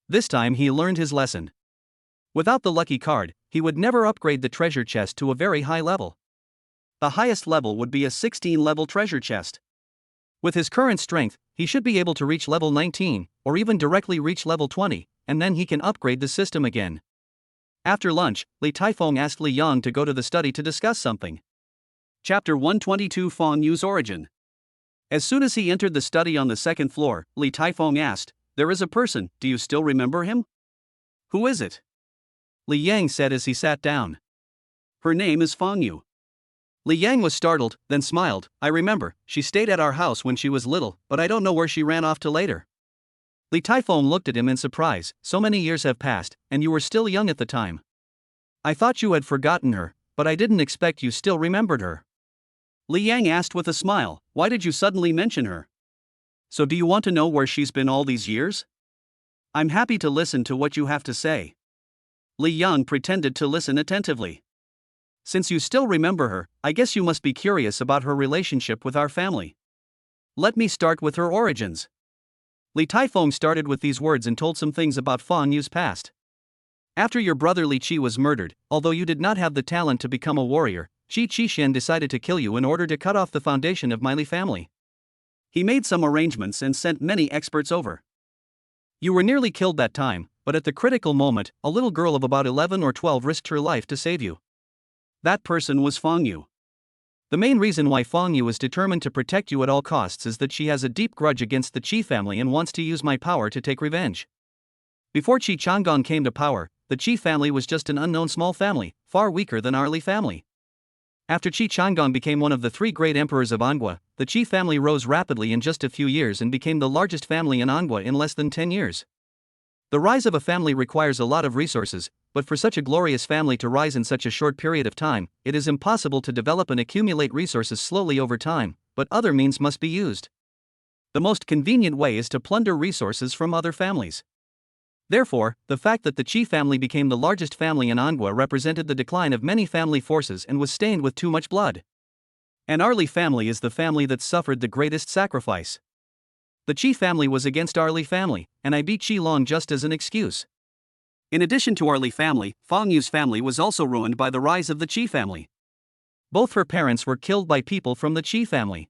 This time he learned his lesson. Without the lucky card, he would never upgrade the treasure chest to a very high level. The highest level would be a 16-level treasure chest. With his current strength, he should be able to reach level 19, or even directly reach level 20, and then he can upgrade the system again. After lunch, Li Taifeng asked Li Yang to go to the study to discuss something. Chapter 122 Feng Yu's Origin. As soon as he entered the study on the second floor, Li Taifeng asked, "There is a person, do you still remember him?" "Who is it?" Li Yang said as he sat down. "Her name is Feng Yu." Li Yang was startled, then smiled. "I remember, she stayed at our house when she was little, but I don't know where she ran off to later." Li Taifeng looked at him in surprise. "So many years have passed, and you were still young at the time. I thought you had forgotten her, but I didn't expect you still remembered her." Li Yang asked with a smile, "Why did you suddenly mention her? So do you want to know where she's been all these years?" "I'm happy to listen to what you have to say." Li Yang pretended to listen attentively. "Since you still remember her, I guess you must be curious about her relationship with our family. Let me start with her origins." Li Taifeng started with these words and told some things about Feng Yu's past. "After your brother Li Qi was murdered, although you did not have the talent to become a warrior, Qi Qixuan decided to kill you in order to cut off the foundation of my Li family. He made some arrangements and sent many experts over. You were nearly killed that time, but at the critical moment, a little girl of about 11 or 12 risked her life to save you. That person was Feng Yu. The main reason why Feng Yu is determined to protect you at all costs is that she has a deep grudge against the Qi family and wants to use my power to take revenge. Before Qi Changgong came to power, the Qi family was just an unknown small family, far weaker than our Li family. After Qi Changgong became one of the 3 great emperors of Anghua, the Qi family rose rapidly in just a few years and became the largest family in Anghua in less than 10 years. The rise of a family requires a lot of resources, but for such a glorious family to rise in such a short period of time, it is impossible to develop and accumulate resources slowly over time, but other means must be used. The most convenient way is to plunder resources from other families. Therefore, the fact that the Qi family became the largest family in Anghua represented the decline of many family forces and was stained with too much blood. And our Li family is the family that suffered the greatest sacrifice. The Qi family was against our Li family, and I beat Qi Long just as an excuse. In addition to our Li family, Feng Yu's family was also ruined by the rise of the Qi family. Both her parents were killed by people from the Qi family.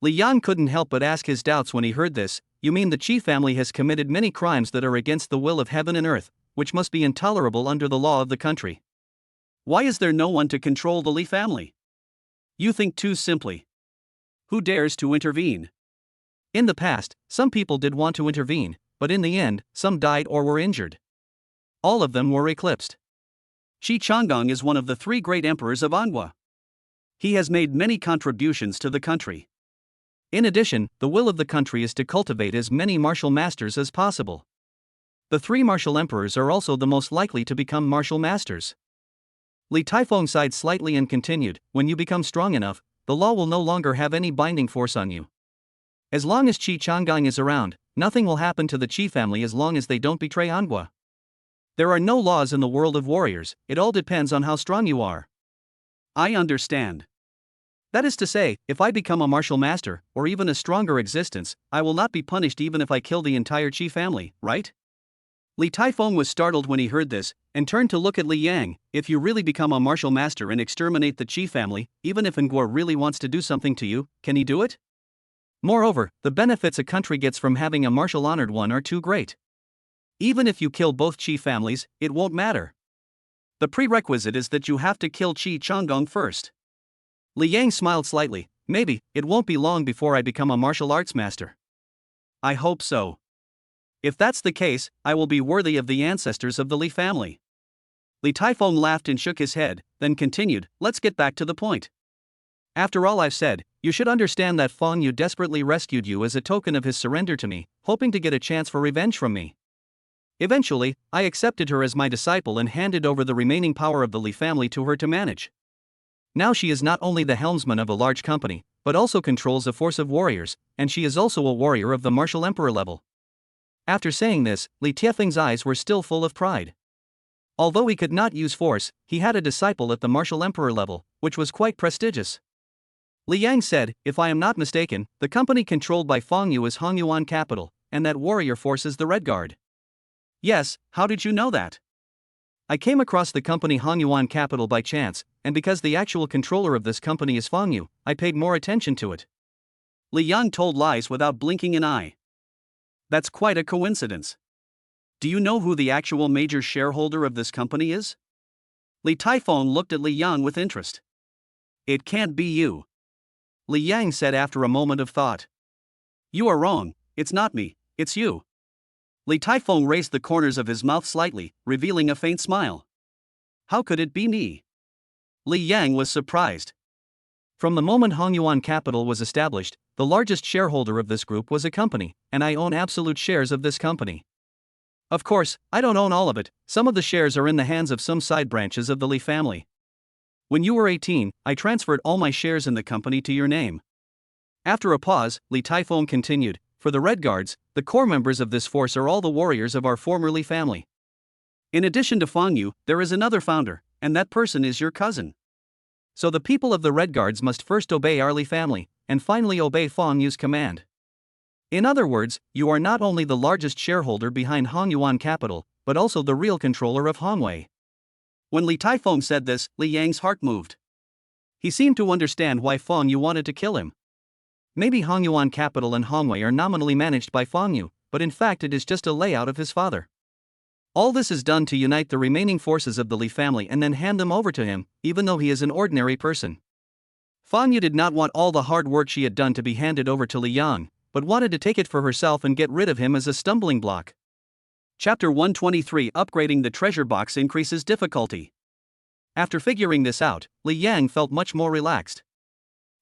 Li Yang couldn't help but ask his doubts when he heard this. "You mean the Qi family has committed many crimes that are against the will of heaven and earth, which must be intolerable under the law of the country? Why is there no one to control the Li family? You think too simply. Who dares to intervene?" In the past, some people did want to intervene, but in the end, some died or were injured. All of them were eclipsed. Qi Changgong is one of the 3 great emperors of Anghua. He has made many contributions to the country. In addition, the will of the country is to cultivate as many martial masters as possible. The 3 martial emperors are also the most likely to become martial masters. Li Taifeng sighed slightly and continued, "When you become strong enough, the law will no longer have any binding force on you. As long as Qi Changgong is around, nothing will happen to the Qi family as long as they don't betray Anghua. There are no laws in the world of warriors, it all depends on how strong you are." "I understand. That is to say, if I become a martial master, or even a stronger existence, I will not be punished even if I kill the entire Qi family, right?" Li Taifeng was startled when he heard this, and turned to look at Li Yang. "If you really become a martial master and exterminate the Qi family, even if Anghua really wants to do something to you, can he do it? Moreover, the benefits a country gets from having a martial honored one are too great. Even if you kill both Qi families, it won't matter. The prerequisite is that you have to kill Qi Changgong first." Li Yang smiled slightly. "Maybe, it won't be long before I become a martial arts master." "I hope so. If that's the case, I will be worthy of the ancestors of the Li family." Li Taifeng laughed and shook his head, then continued, "Let's get back to the point. After all I've said, you should understand that Feng Yu desperately rescued you as a token of his surrender to me, hoping to get a chance for revenge from me. Eventually, I accepted her as my disciple and handed over the remaining power of the Li family to her to manage. Now she is not only the helmsman of a large company, but also controls a force of warriors, and she is also a warrior of the martial emperor level. After saying this, Li Tiefeng's eyes were still full of pride. Although he could not use force, he had a disciple at the martial emperor level, which was quite prestigious. Li Yang said, "If I am not mistaken, the company controlled by Feng Yu is Hongyuan Capital, and that warrior force is the Red Guard." "Yes, how did you know that?" "I came across the company Hongyuan Capital by chance, and because the actual controller of this company is Feng Yu, I paid more attention to it." Li Yang told lies without blinking an eye. "That's quite a coincidence. Do you know who the actual major shareholder of this company is?" Li Taifeng looked at Li Yang with interest. "It can't be you," Li Yang said after a moment of thought. "You are wrong, it's not me, it's you." Li Taifeng raised the corners of his mouth slightly, revealing a faint smile. "How could it be me?" Li Yang was surprised. From the moment Hongyuan Capital was established, the largest shareholder of this group was a company, and I own absolute shares of this company. Of course, I don't own all of it, some of the shares are in the hands of some side branches of the Li family. When you were 18, I transferred all my shares in the company to your name. After a pause, Li Taifeng continued, "For the Red Guards, the core members of this force are all the warriors of our former Li family. In addition to Feng Yu, there is another founder, and that person is your cousin. So the people of the Red Guards must first obey our Li family, and finally obey Feng Yu's command. In other words, you are not only the largest shareholder behind Hongyuan Capital, but also the real controller of Hongwei." When Li Taifeng said this, Li Yang's heart moved. He seemed to understand why Feng Yu wanted to kill him. Maybe Hongyuan Capital and Hongwei are nominally managed by Feng Yu, but in fact it is just a layout of his father. All this is done to unite the remaining forces of the Li family and then hand them over to him, even though he is an ordinary person. Feng Yu did not want all the hard work she had done to be handed over to Li Yang, but wanted to take it for herself and get rid of him as a stumbling block. Chapter 123: Upgrading the treasure box increases difficulty. After figuring this out, Li Yang felt much more relaxed.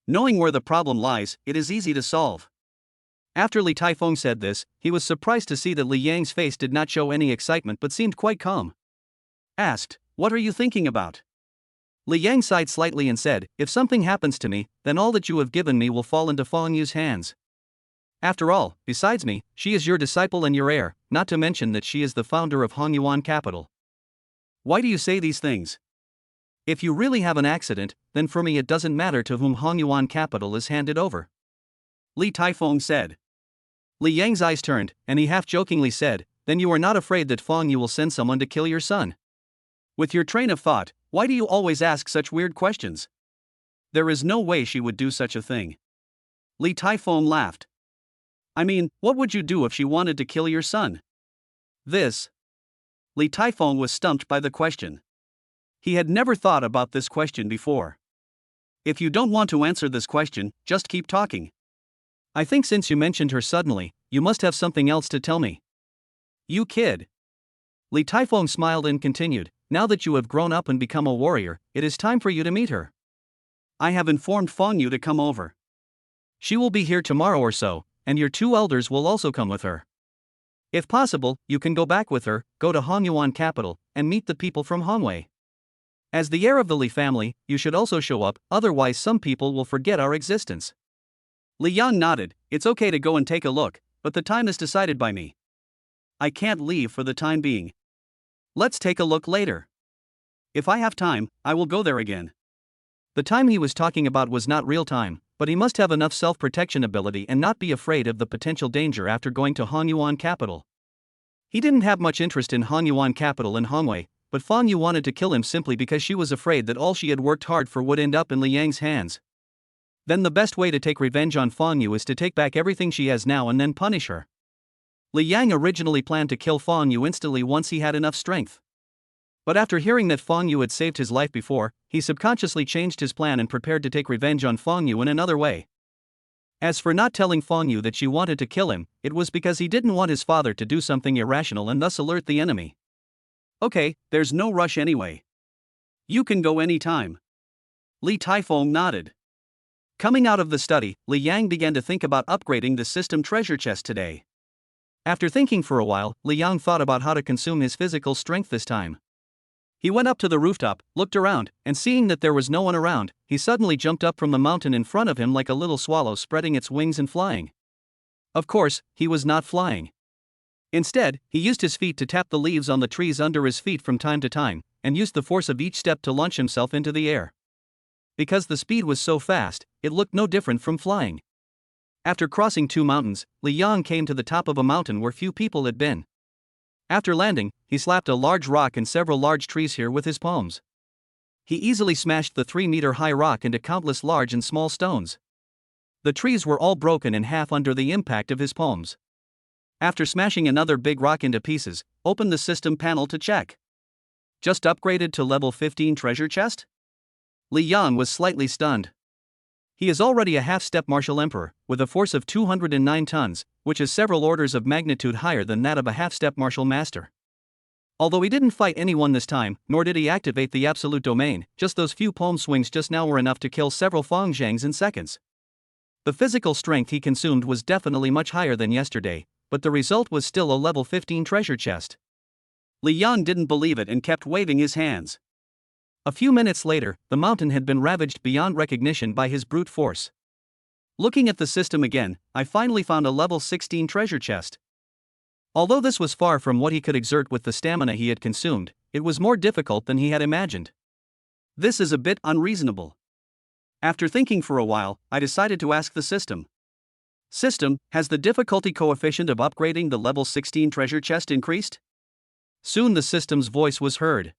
Knowing where the problem lies, it is easy to solve. After Li Taifeng said this, he was surprised to see that Li Yang's face did not show any excitement but seemed quite calm. Asked, "What are you thinking about?" Li Yang sighed slightly and said, "If something happens to me, then all that you have given me will fall into Feng Yu's hands. After all, besides me, she is your disciple and your heir, not to mention that she is the founder of Hongyuan Capital." "Why do you say these things?" "If you really have an accident, then for me it doesn't matter to whom Hongyuan Capital is handed over," Li Taifeng said. Li Yang's eyes turned, and he half-jokingly said, "Then you are not afraid that Feng Yu will send someone to kill your son? With your train of thought, why do you always ask such weird questions? There is no way she would do such a thing." Li Taifeng laughed. "I mean, what would you do if she wanted to kill your son?" This. Li Taifeng was stumped by the question. He had never thought about this question before. "If you don't want to answer this question, just keep talking. I think since you mentioned her suddenly, you must have something else to tell me." "You kid." Li Taifeng smiled and continued, "Now that you have grown up and become a warrior, it is time for you to meet her. I have informed Feng Yu to come over. She will be here tomorrow or so, and your two elders will also come with her. If possible, you can go back with her, go to Hongyuan Capital, and meet the people from Hongwei. As the heir of the Li family, you should also show up, otherwise some people will forget our existence." Li Yang nodded. "It's okay to go and take a look, but the time is decided by me. I can't leave for the time being. Let's take a look later. If I have time, I will go there again." The time he was talking about was not real time, but he must have enough self-protection ability and not be afraid of the potential danger after going to Hongyuan Capital. He didn't have much interest in Hongyuan Capital and Hongwei, but Feng Yu wanted to kill him simply because she was afraid that all she had worked hard for would end up in Li Yang's hands. Then the best way to take revenge on Feng Yu is to take back everything she has now and then punish her. Li Yang originally planned to kill Feng Yu instantly once he had enough strength. But after hearing that Feng Yu had saved his life before, he subconsciously changed his plan and prepared to take revenge on Feng Yu in another way. As for not telling Feng Yu that she wanted to kill him, it was because he didn't want his father to do something irrational and thus alert the enemy. "Okay, there's no rush anyway. You can go any time." Li Taifeng nodded. Coming out of the study, Li Yang began to think about upgrading the system treasure chest today. After thinking for a while, Li Yang thought about how to consume his physical strength this time. He went up to the rooftop, looked around, and seeing that there was no one around, he suddenly jumped up from the mountain in front of him like a little swallow spreading its wings and flying. Of course, he was not flying. Instead, he used his feet to tap the leaves on the trees under his feet from time to time, and used the force of each step to launch himself into the air. Because the speed was so fast, it looked no different from flying. After crossing 2 mountains, Li Yang came to the top of a mountain where few people had been. After landing, he slapped a large rock and several large trees here with his palms. He easily smashed the 3-meter-high rock into countless large and small stones. The trees were all broken in half under the impact of his palms. After smashing another big rock into pieces, opened the system panel to check. Just upgraded to level 15 treasure chest? Li Yang was slightly stunned. He is already a half-step martial emperor, with a force of 209 tons, which is several orders of magnitude higher than that of a half-step martial master. Although he didn't fight anyone this time, nor did he activate the absolute domain, just those few palm swings just now were enough to kill several Fangzhangs in seconds. The physical strength he consumed was definitely much higher than yesterday, but the result was still a level 15 treasure chest. Li Yang didn't believe it and kept waving his hands. A few minutes later, the mountain had been ravaged beyond recognition by his brute force. Looking at the system again, I finally found a level 16 treasure chest. Although this was far from what he could exert with the stamina he had consumed, it was more difficult than he had imagined. This is a bit unreasonable. After thinking for a while, I decided to ask the system. System, has the difficulty coefficient of upgrading the level 16 treasure chest increased? Soon the system's voice was heard.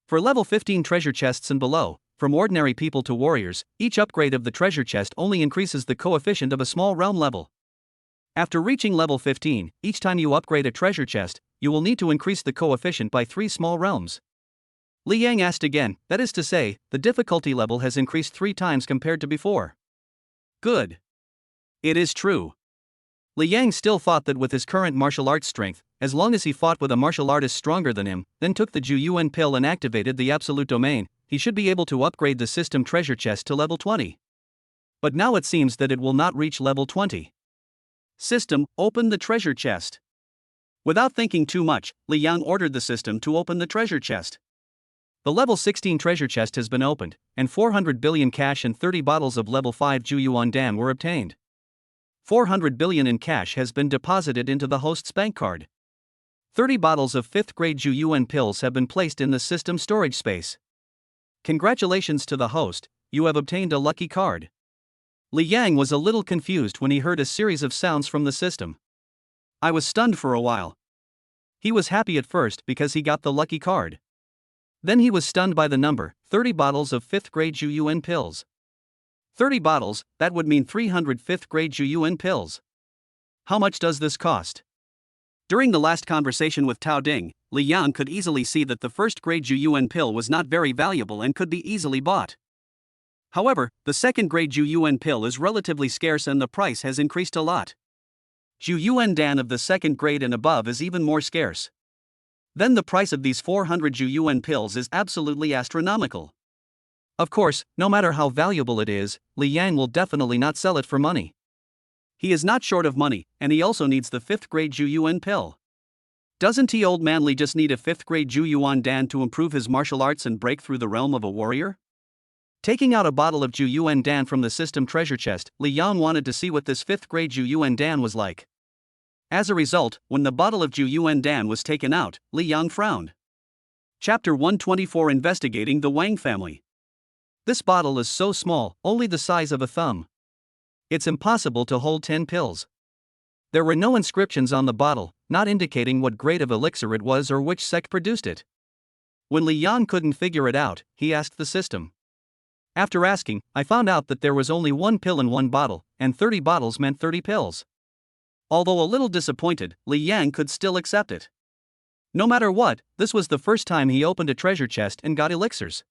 For level 15 treasure chests and below, from ordinary people to warriors, each upgrade of the treasure chest only increases the coefficient of a small realm level. After reaching level 15, each time you upgrade a treasure chest, you will need to increase the coefficient by 3 small realms. Li Yang asked again, that is to say, the difficulty level has increased 3 times compared to before. Good. It is true. Li Yang still thought that with his current martial arts strength, as long as he fought with a martial artist stronger than him, then took the Ju Yuan pill and activated the absolute domain, he should be able to upgrade the system treasure chest to level 20. But now it seems that it will not reach level 20. System, open the treasure chest. Without thinking too much, Li Yang ordered the system to open the treasure chest. The level 16 treasure chest has been opened, and 400 billion cash and 30 bottles of level 5 Ju Yuan Dan were obtained. 400 billion in cash has been deposited into the host's bank card. 30 bottles of 5th grade Ju Yuan pills have been placed in the system storage space. Congratulations to the host, you have obtained a lucky card. Li Yang was a little confused when he heard a series of sounds from the system. I was stunned for a while. He was happy at first because he got the lucky card. Then he was stunned by the number, 30 bottles of 5th grade Ju Yuan pills. 30 bottles, that would mean 300 5th grade Ju Yuan pills. How much does this cost? During the last conversation with Tao Ding, Li Yang could easily see that the 1st grade Ju Yuan pill was not very valuable and could be easily bought. However, the 2nd grade Ju Yuan pill is relatively scarce and the price has increased a lot. Ju Yuan Dan of the 2nd grade and above is even more scarce. Then the price of these 400 Ju Yuan pills is absolutely astronomical. Of course, no matter how valuable it is, Li Yang will definitely not sell it for money. He is not short of money, and he also needs the 5th grade Ju Yuan pill. Doesn't he old man Li just need a 5th grade Ju Yuan Dan to improve his martial arts and break through the realm of a warrior? Taking out a bottle of Ju Yuan Dan from the system treasure chest, Li Yang wanted to see what this 5th grade Ju Yuan Dan was like. As a result, when the bottle of Ju Yuan Dan was taken out, Li Yang frowned. Chapter 124 Investigating the Wang family. This bottle is so small, only the size of a thumb. It's impossible to hold 10 pills. There were no inscriptions on the bottle, not indicating what grade of elixir it was or which sect produced it. When Li Yang couldn't figure it out, he asked the system. After asking, I found out that there was only 1 pill in 1 bottle, and 30 bottles meant 30 pills. Although a little disappointed, Li Yang could still accept it. No matter what, this was the first time he opened a treasure chest and got elixirs.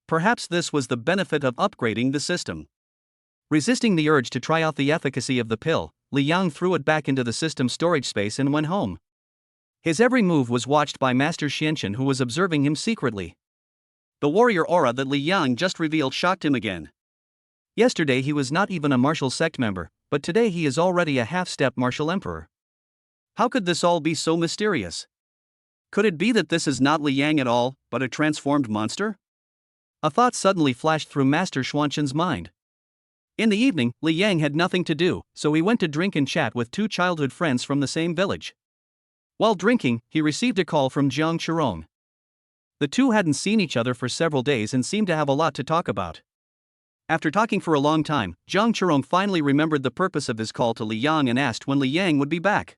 Perhaps this was the benefit of upgrading the system. Resisting the urge to try out the efficacy of the pill, Li Yang threw it back into the system storage space and went home. His every move was watched by Master Xianchen, who was observing him secretly. The warrior aura that Li Yang just revealed shocked him again. Yesterday he was not even a martial sect member, but today he is already a half-step martial emperor. How could this all be so mysterious? Could it be that this is not Li Yang at all, but a transformed monster? A thought suddenly flashed through Master Xianchen's mind. In the evening, Li Yang had nothing to do, so he went to drink and chat with 2 childhood friends from the same village. While drinking, he received a call from Jiang Chirong. The two hadn't seen each other for several days and seemed to have a lot to talk about. After talking for a long time, Jiang Chirong finally remembered the purpose of his call to Li Yang and asked when Li Yang would be back.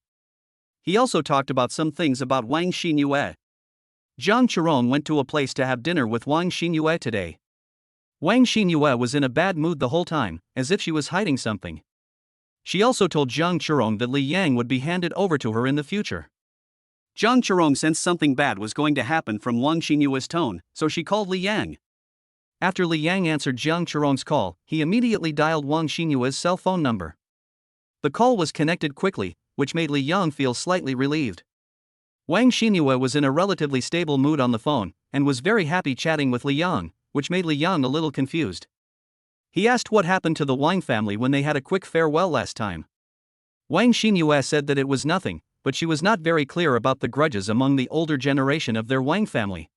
He also talked about some things about Wang Xinyue. Jiang Chirong went to a place to have dinner with Wang Xinyue today. Wang Xinyue was in a bad mood the whole time, as if she was hiding something. She also told Jiang Chirong that Li Yang would be handed over to her in the future. Jiang Chirong sensed something bad was going to happen from Wang Xinyue's tone, so she called Li Yang. After Li Yang answered Jiang Chirong's call, he immediately dialed Wang Xinyue's cell phone number. The call was connected quickly, which made Li Yang feel slightly relieved. Wang Xinyue was in a relatively stable mood on the phone, and was very happy chatting with Li Yang, which made Li Yang a little confused. He asked what happened to the Wang family when they had a quick farewell last time. Wang Xinyue said that it was nothing, but she was not very clear about the grudges among the older generation of their Wang family.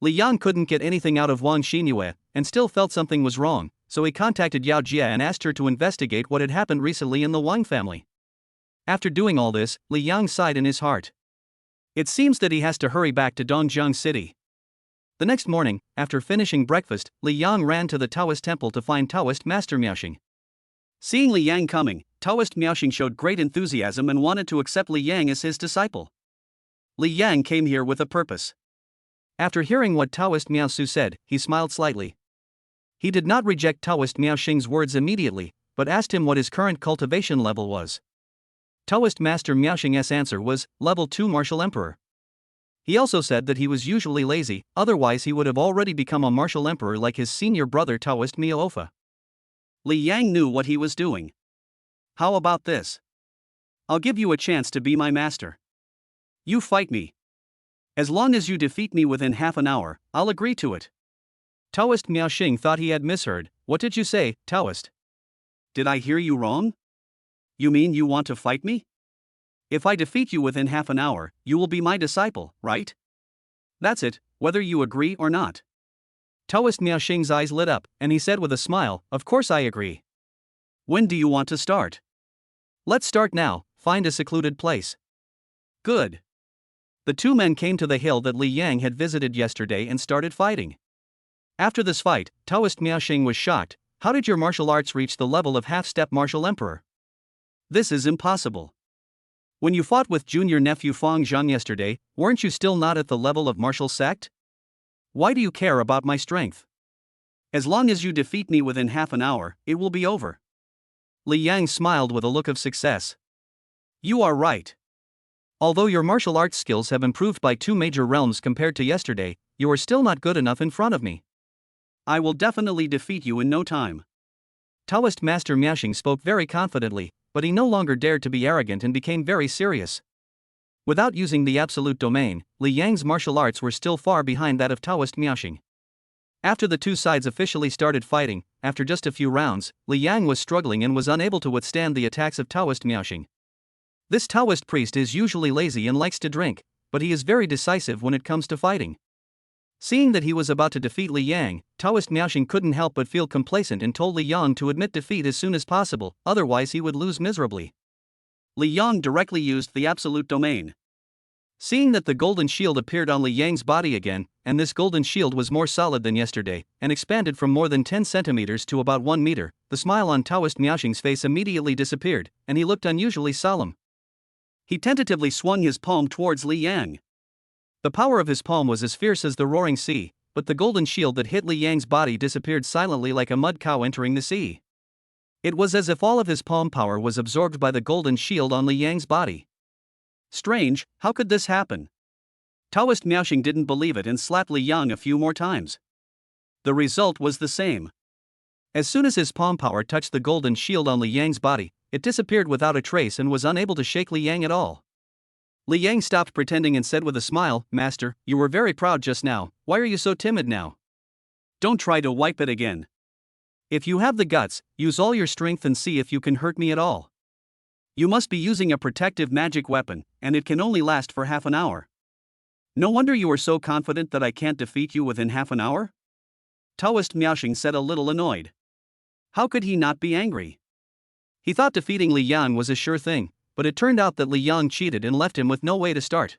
Li Yang couldn't get anything out of Wang Xinyue, and still felt something was wrong, so he contacted Yao Jie and asked her to investigate what had happened recently in the Wang family. After doing all this, Li Yang sighed in his heart. It seems that he has to hurry back to Dongjiang City. The next morning, after finishing breakfast, Li Yang ran to the Taoist temple to find Taoist Master Miaoxing. Seeing Li Yang coming, Taoist Miaoxing showed great enthusiasm and wanted to accept Li Yang as his disciple. Li Yang came here with a purpose. After hearing what Taoist Miaosu said, he smiled slightly. He did not reject Taoist Miaoxing's words immediately, but asked him what his current cultivation level was. Taoist Master Miaoxing's answer was, level 2 Martial Emperor. He also said that he was usually lazy, otherwise he would have already become a martial emperor like his senior brother Taoist Miaofa. Li Yang knew what he was doing. How about this? I'll give you a chance to be my master. You fight me. As long as you defeat me within half an hour, I'll agree to it. Taoist Miaoxing thought he had misheard. What did you say, Taoist? Did I hear you wrong? You mean you want to fight me? If I defeat you within half an hour, you will be my disciple, right? That's it, whether you agree or not. Taoist Miaoxing's eyes lit up, and he said with a smile, of course I agree. When do you want to start? Let's start now, find a secluded place. Good. The two men came to the hill that Li Yang had visited yesterday and started fighting. After this fight, Taoist Miaoxing was shocked. How did your martial arts reach the level of half-step martial emperor? This is impossible. When you fought with junior nephew Fang Zhang yesterday, weren't you still not at the level of martial sect? Why do you care about my strength? As long as you defeat me within half an hour, it will be over. Li Yang smiled with a look of success. You are right. Although your martial arts skills have improved by 2 major realms compared to yesterday, you are still not good enough in front of me. I will definitely defeat you in no time. Taoist Master Miaoxing spoke very confidently, but he no longer dared to be arrogant and became very serious. Without using the absolute domain, Li Yang's martial arts were still far behind that of Taoist Miaoxing. After the two sides officially started fighting, after just a few rounds, Li Yang was struggling and was unable to withstand the attacks of Taoist Miaoxing. This Taoist priest is usually lazy and likes to drink, but he is very decisive when it comes to fighting. Seeing that he was about to defeat Li Yang, Taoist Miaoxing couldn't help but feel complacent and told Li Yang to admit defeat as soon as possible, otherwise he would lose miserably. Li Yang directly used the absolute domain. Seeing that the golden shield appeared on Li Yang's body again, and this golden shield was more solid than yesterday, and expanded from more than 10 centimeters to about 1 meter, the smile on Taoist Miaoxing's face immediately disappeared, and he looked unusually solemn. He tentatively swung his palm towards Li Yang. The power of his palm was as fierce as the roaring sea, but the golden shield that hit Li Yang's body disappeared silently like a mud cow entering the sea. It was as if all of his palm power was absorbed by the golden shield on Li Yang's body. Strange, how could this happen? Taoist Miaoxing didn't believe it and slapped Li Yang a few more times. The result was the same. As soon as his palm power touched the golden shield on Li Yang's body, it disappeared without a trace and was unable to shake Li Yang at all. Li Yang stopped pretending and said with a smile, Master, you were very proud just now, why are you so timid now? Don't try to wipe it again. If you have the guts, use all your strength and see if you can hurt me at all. You must be using a protective magic weapon, and it can only last for half an hour. No wonder you are so confident that I can't defeat you within half an hour? Taoist Miaoxing said a little annoyed. How could he not be angry? He thought defeating Li Yang was a sure thing, but it turned out that Li Yang cheated and left him with no way to start.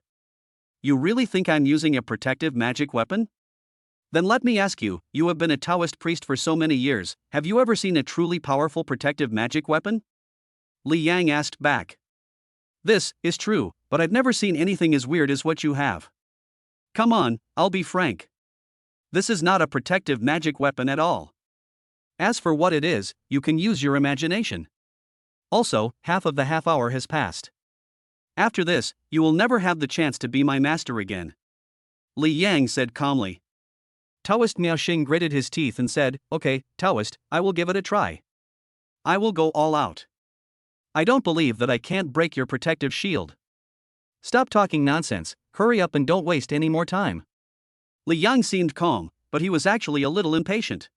You really think I'm using a protective magic weapon? Then let me ask you, you have been a Taoist priest for so many years, have you ever seen a truly powerful protective magic weapon? Li Yang asked back. This is true, but I've never seen anything as weird as what you have. Come on, I'll be frank. This is not a protective magic weapon at all. As for what it is, you can use your imagination. Also, half of the half hour has passed. After this, you will never have the chance to be my master again. Li Yang said calmly. Taoist Miaoxing gritted his teeth and said, Okay, Taoist, I will give it a try. I will go all out. I don't believe that I can't break your protective shield. Stop talking nonsense, hurry up and don't waste any more time. Li Yang seemed calm, but he was actually a little impatient.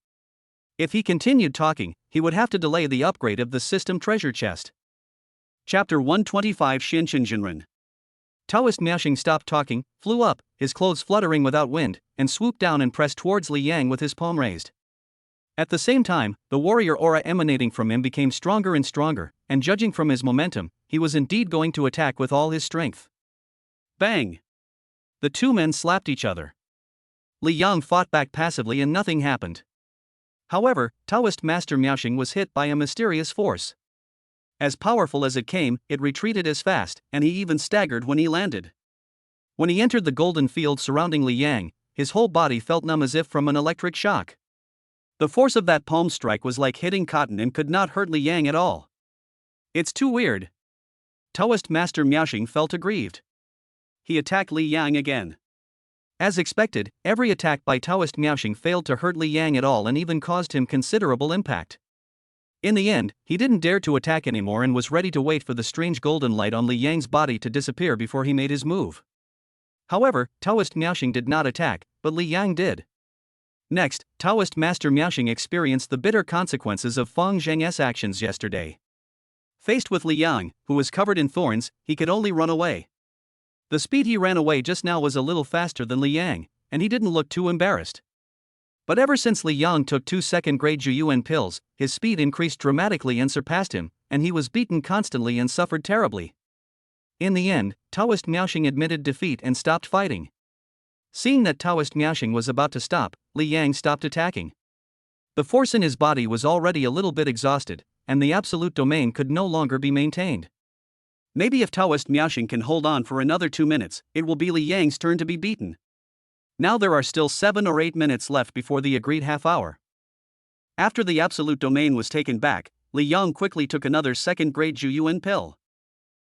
If he continued talking, he would have to delay the upgrade of the system treasure chest. Chapter 125 Shinshinjinren. Taoist Miaoxing stopped talking, flew up, his clothes fluttering without wind, and swooped down and pressed towards Li Yang with his palm raised. At the same time, the warrior aura emanating from him became stronger and stronger, and judging from his momentum, he was indeed going to attack with all his strength. Bang! The two men slapped each other. Li Yang fought back passively and nothing happened. However, Taoist Master Miaoxing was hit by a mysterious force. As powerful as it came, it retreated as fast, and he even staggered when he landed. When he entered the golden field surrounding Li Yang, his whole body felt numb as if from an electric shock. The force of that palm strike was like hitting cotton and could not hurt Li Yang at all. It's too weird. Taoist Master Miaoxing felt aggrieved. He attacked Li Yang again. As expected, every attack by Taoist Miaoxing failed to hurt Li Yang at all and even caused him considerable impact. In the end, he didn't dare to attack anymore and was ready to wait for the strange golden light on Li Yang's body to disappear before he made his move. However, Taoist Miaoxing did not attack, but Li Yang did. Next, Taoist Master Miaoxing experienced the bitter consequences of Feng Zheng's actions yesterday. Faced with Li Yang, who was covered in thorns, he could only run away. The speed he ran away just now was a little faster than Li Yang, and he didn't look too embarrassed. But ever since Li Yang took 2 second-grade Zhuyuan pills, his speed increased dramatically and surpassed him, and he was beaten constantly and suffered terribly. In the end, Taoist Miaoxing admitted defeat and stopped fighting. Seeing that Taoist Miaoxing was about to stop, Li Yang stopped attacking. The force in his body was already a little bit exhausted, and the absolute domain could no longer be maintained. Maybe if Taoist Miaoxing can hold on for another 2 minutes, it will be Li Yang's turn to be beaten. Now there are still 7 or 8 minutes left before the agreed half hour. After the absolute domain was taken back, Li Yang quickly took another second-grade Zhuyuan pill.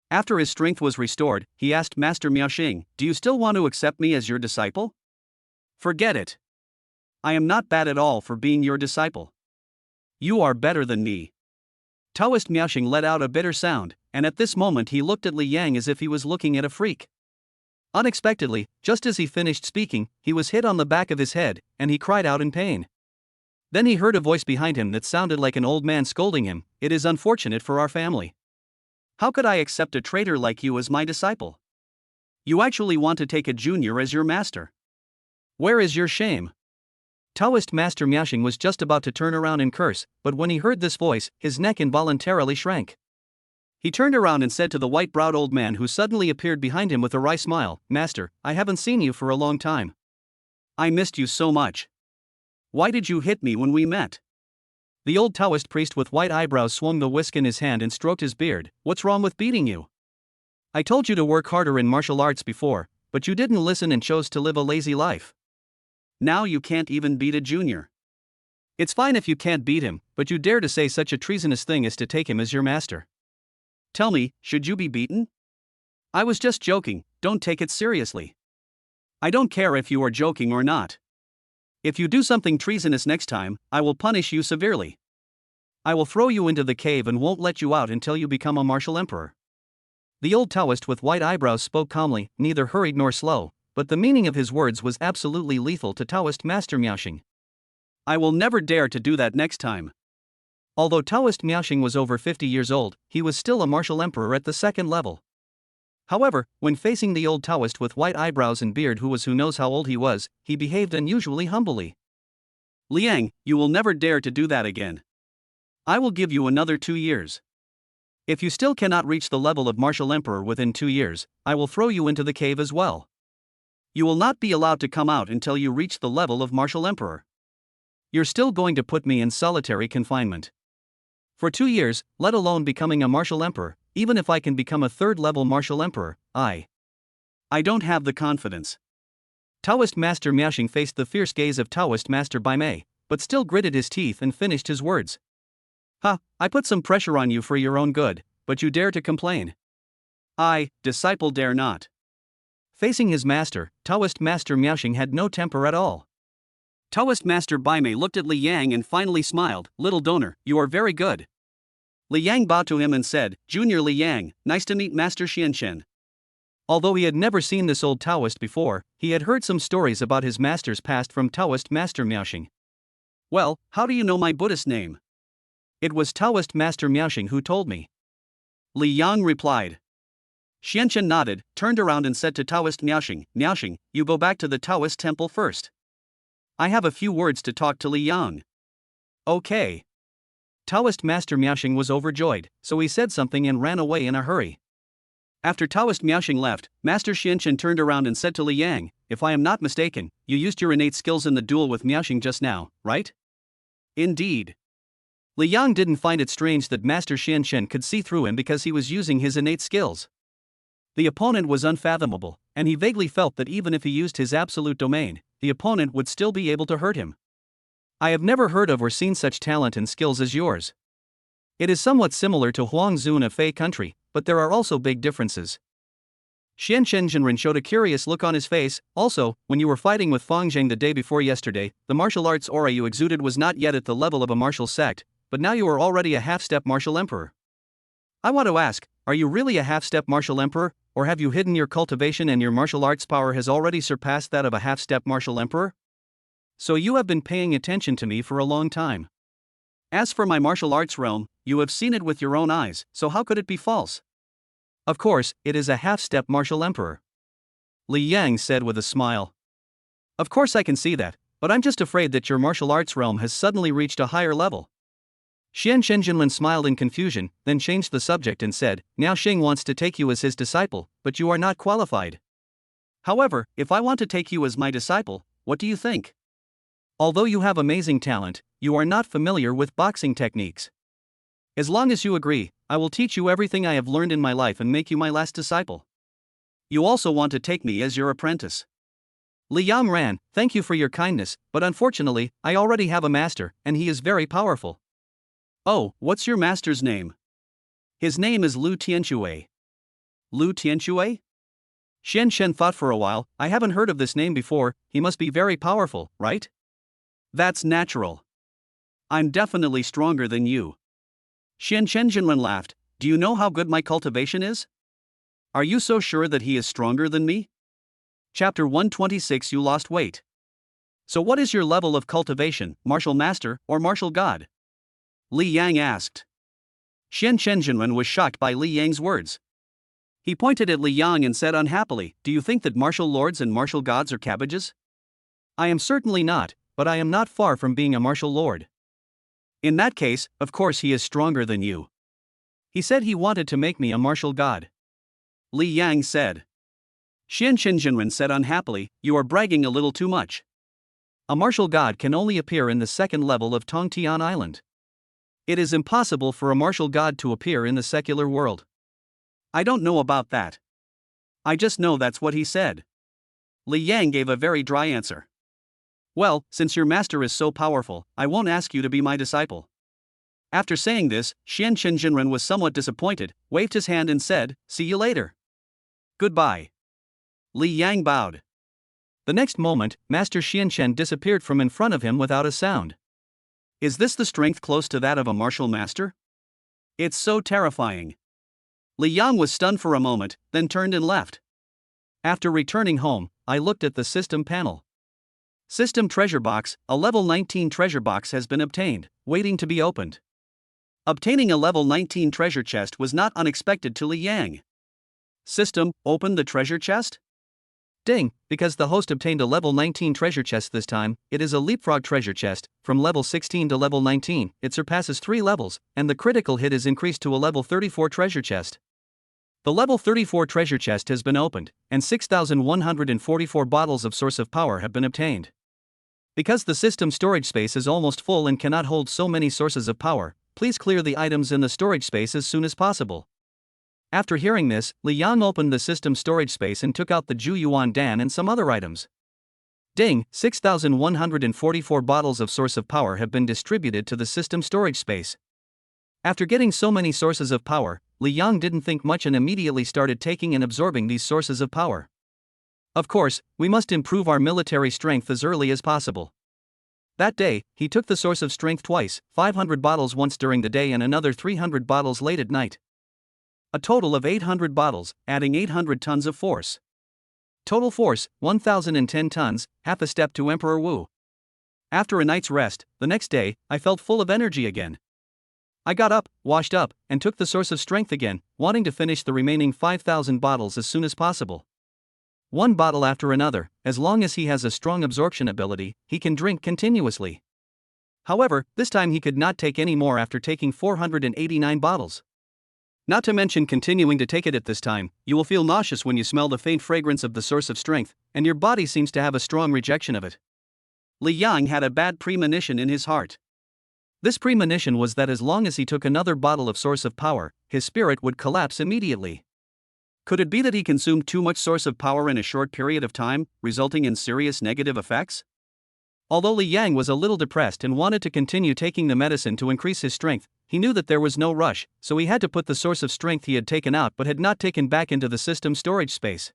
After his strength was restored, he asked Master Miaoxing, Do you still want to accept me as your disciple? Forget it. I am not bad at all for being your disciple. You are better than me. Taoist Miaoxing let out a bitter sound, and at this moment he looked at Li Yang as if he was looking at a freak. Unexpectedly, just as he finished speaking, he was hit on the back of his head, and he cried out in pain. Then he heard a voice behind him that sounded like an old man scolding him, It is unfortunate for our family. How could I accept a traitor like you as my disciple? You actually want to take a junior as your master. Where is your shame? Taoist Master Miaoxing was just about to turn around and curse, but when he heard this voice, his neck involuntarily shrank. He turned around and said to the white-browed old man who suddenly appeared behind him with a wry smile, Master, I haven't seen you for a long time. I missed you so much. Why did you hit me when we met? The old Taoist priest with white eyebrows swung the whisk in his hand and stroked his beard. What's wrong with beating you? I told you to work harder in martial arts before, but you didn't listen and chose to live a lazy life. Now you can't even beat a junior. It's fine if you can't beat him, but you dare to say such a treasonous thing as to take him as your master. Tell me, should you be beaten? I was just joking, don't take it seriously. I don't care if you are joking or not. If you do something treasonous next time, I will punish you severely. I will throw you into the cave and won't let you out until you become a martial emperor. The old Taoist with white eyebrows spoke calmly, neither hurried nor slow, but the meaning of his words was absolutely lethal to Taoist Master Miaoxing. I will never dare to do that next time. Although Taoist Miaoxing was over 50 years old, he was still a martial emperor at the 2nd level. However, when facing the old Taoist with white eyebrows and beard who knows how old he was, he behaved unusually humbly. Liang, you will never dare to do that again. I will give you another 2 years. If you still cannot reach the level of Martial Emperor within 2 years, I will throw you into the cave as well. You will not be allowed to come out until you reach the level of Martial Emperor. You're still going to put me in solitary confinement for 2 years, let alone becoming a Martial Emperor. Even if I can become a 3rd level Martial Emperor, I don't have the confidence. Taoist Master Miaoxing faced the fierce gaze of Taoist Master Bai Mei, but still gritted his teeth and finished his words. I put some pressure on you for your own good, but you dare to complain. I, disciple, dare not. Facing his master, Taoist Master Miaoxing had no temper at all. Taoist Master Bai Mei looked at Li Yang and finally smiled. Little donor, you are very good. Li Yang bowed to him and said, Junior Li Yang, nice to meet Master Xianchen. Although he had never seen this old Taoist before, he had heard some stories about his master's past from Taoist Master Miaoxing. Well, how do you know my Buddhist name? It was Taoist Master Miaoxing who told me. Li Yang replied. Xianchen nodded, turned around and said to Taoist Miaoxing, Miaoxing, you go back to the Taoist temple first. I have a few words to talk to Li Yang. Okay. Taoist Master Miaoxing was overjoyed, so he said something and ran away in a hurry. After Taoist Miaoxing left, Master Xianchen turned around and said to Li Yang, if I am not mistaken, you used your innate skills in the duel with Miaoxing just now, right? Indeed. Li Yang didn't find it strange that Master Xianchen could see through him because he was using his innate skills. The opponent was unfathomable, and he vaguely felt that even if he used his absolute domain, the opponent would still be able to hurt him. I have never heard of or seen such talent and skills as yours. It is somewhat similar to Huang Zun of Fei country, but there are also big differences. Xianchen Jinren showed a curious look on his face. Also, when you were fighting with Fang Zheng the day before yesterday, the martial arts aura you exuded was not yet at the level of a martial sect, but now you are already a half-step martial emperor. I want to ask, are you really a half-step martial emperor, or have you hidden your cultivation and your martial arts power has already surpassed that of a half-step martial emperor? So you have been paying attention to me for a long time. As for my martial arts realm, you have seen it with your own eyes, so how could it be false? Of course, it is a half-step martial emperor. Li Yang said with a smile. Of course I can see that, but I'm just afraid that your martial arts realm has suddenly reached a higher level. Xianchen Jinlin smiled in confusion, then changed the subject and said, Now Xing wants to take you as his disciple, but you are not qualified. However, if I want to take you as my disciple, what do you think? Although you have amazing talent, you are not familiar with boxing techniques. As long as you agree, I will teach you everything I have learned in my life and make you my last disciple. You also want to take me as your apprentice. Li Yang ran, thank you for your kindness, but unfortunately, I already have a master, and he is very powerful. Oh, what's your master's name? His name is Lu Tianxue. Lu Tianxue? Xianchen thought for a while, I haven't heard of this name before, he must be very powerful, right? That's natural. I'm definitely stronger than you. Xianchen Jinlin laughed, do you know how good my cultivation is? Are you so sure that he is stronger than me? Chapter 126 You lost weight. So what is your level of cultivation, martial master or martial god? Li Yang asked. Xianchen Jinlin was shocked by Li Yang's words. He pointed at Li Yang and said unhappily, do you think that martial lords and martial gods are cabbages? I am certainly not, but I am not far from being a martial lord. In that case, of course he is stronger than you. He said he wanted to make me a martial god. Li Yang said. Xianchen Jinren said unhappily, you are bragging a little too much. A martial god can only appear in the 2nd level of Tongtian Island. It is impossible for a martial god to appear in the secular world. I don't know about that. I just know that's what he said. Li Yang gave a very dry answer. Well, since your master is so powerful, I won't ask you to be my disciple. After saying this, Xianchen Jinren was somewhat disappointed, waved his hand and said, see you later. Goodbye. Li Yang bowed. The next moment, Master Xianchen disappeared from in front of him without a sound. Is this the strength close to that of a martial master? It's so terrifying. Li Yang was stunned for a moment, then turned and left. After returning home, I looked at the system panel. System treasure box, a level 19 treasure box has been obtained, waiting to be opened. Obtaining a level 19 treasure chest was not unexpected to Li Yang. System, open the treasure chest? Ding, because the host obtained a level 19 treasure chest this time. It is a leapfrog treasure chest. From level 16 to level 19, it surpasses 3 levels, and the critical hit is increased to a level 34 treasure chest. The level 34 treasure chest has been opened, and 6,144 bottles of source of power have been obtained. Because the system storage space is almost full and cannot hold so many sources of power, please clear the items in the storage space as soon as possible. After hearing this, Li Yang opened the system storage space and took out the Ju Yuan Dan and some other items. Ding, 6,144 bottles of source of power have been distributed to the system storage space. After getting so many sources of power, Li Yang didn't think much and immediately started taking and absorbing these sources of power. Of course, we must improve our military strength as early as possible. That day, he took the source of strength twice, 500 bottles once during the day and another 300 bottles late at night. A total of 800 bottles, adding 800 tons of force. Total force, 1,010 tons, half a step to Emperor Wu. After a night's rest, the next day, I felt full of energy again. I got up, washed up, and took the source of strength again, wanting to finish the remaining 5,000 bottles as soon as possible. One bottle after another, as long as he has a strong absorption ability, he can drink continuously. However, this time he could not take any more after taking 489 bottles. Not to mention continuing to take it at this time, you will feel nauseous when you smell the faint fragrance of the source of strength, and your body seems to have a strong rejection of it. Li Yang had a bad premonition in his heart. This premonition was that as long as he took another bottle of source of power, his spirit would collapse immediately. Could it be that he consumed too much source of power in a short period of time, resulting in serious negative effects? Although Li Yang was a little depressed and wanted to continue taking the medicine to increase his strength, he knew that there was no rush, so he had to put the source of strength he had taken out but had not taken back into the system storage space.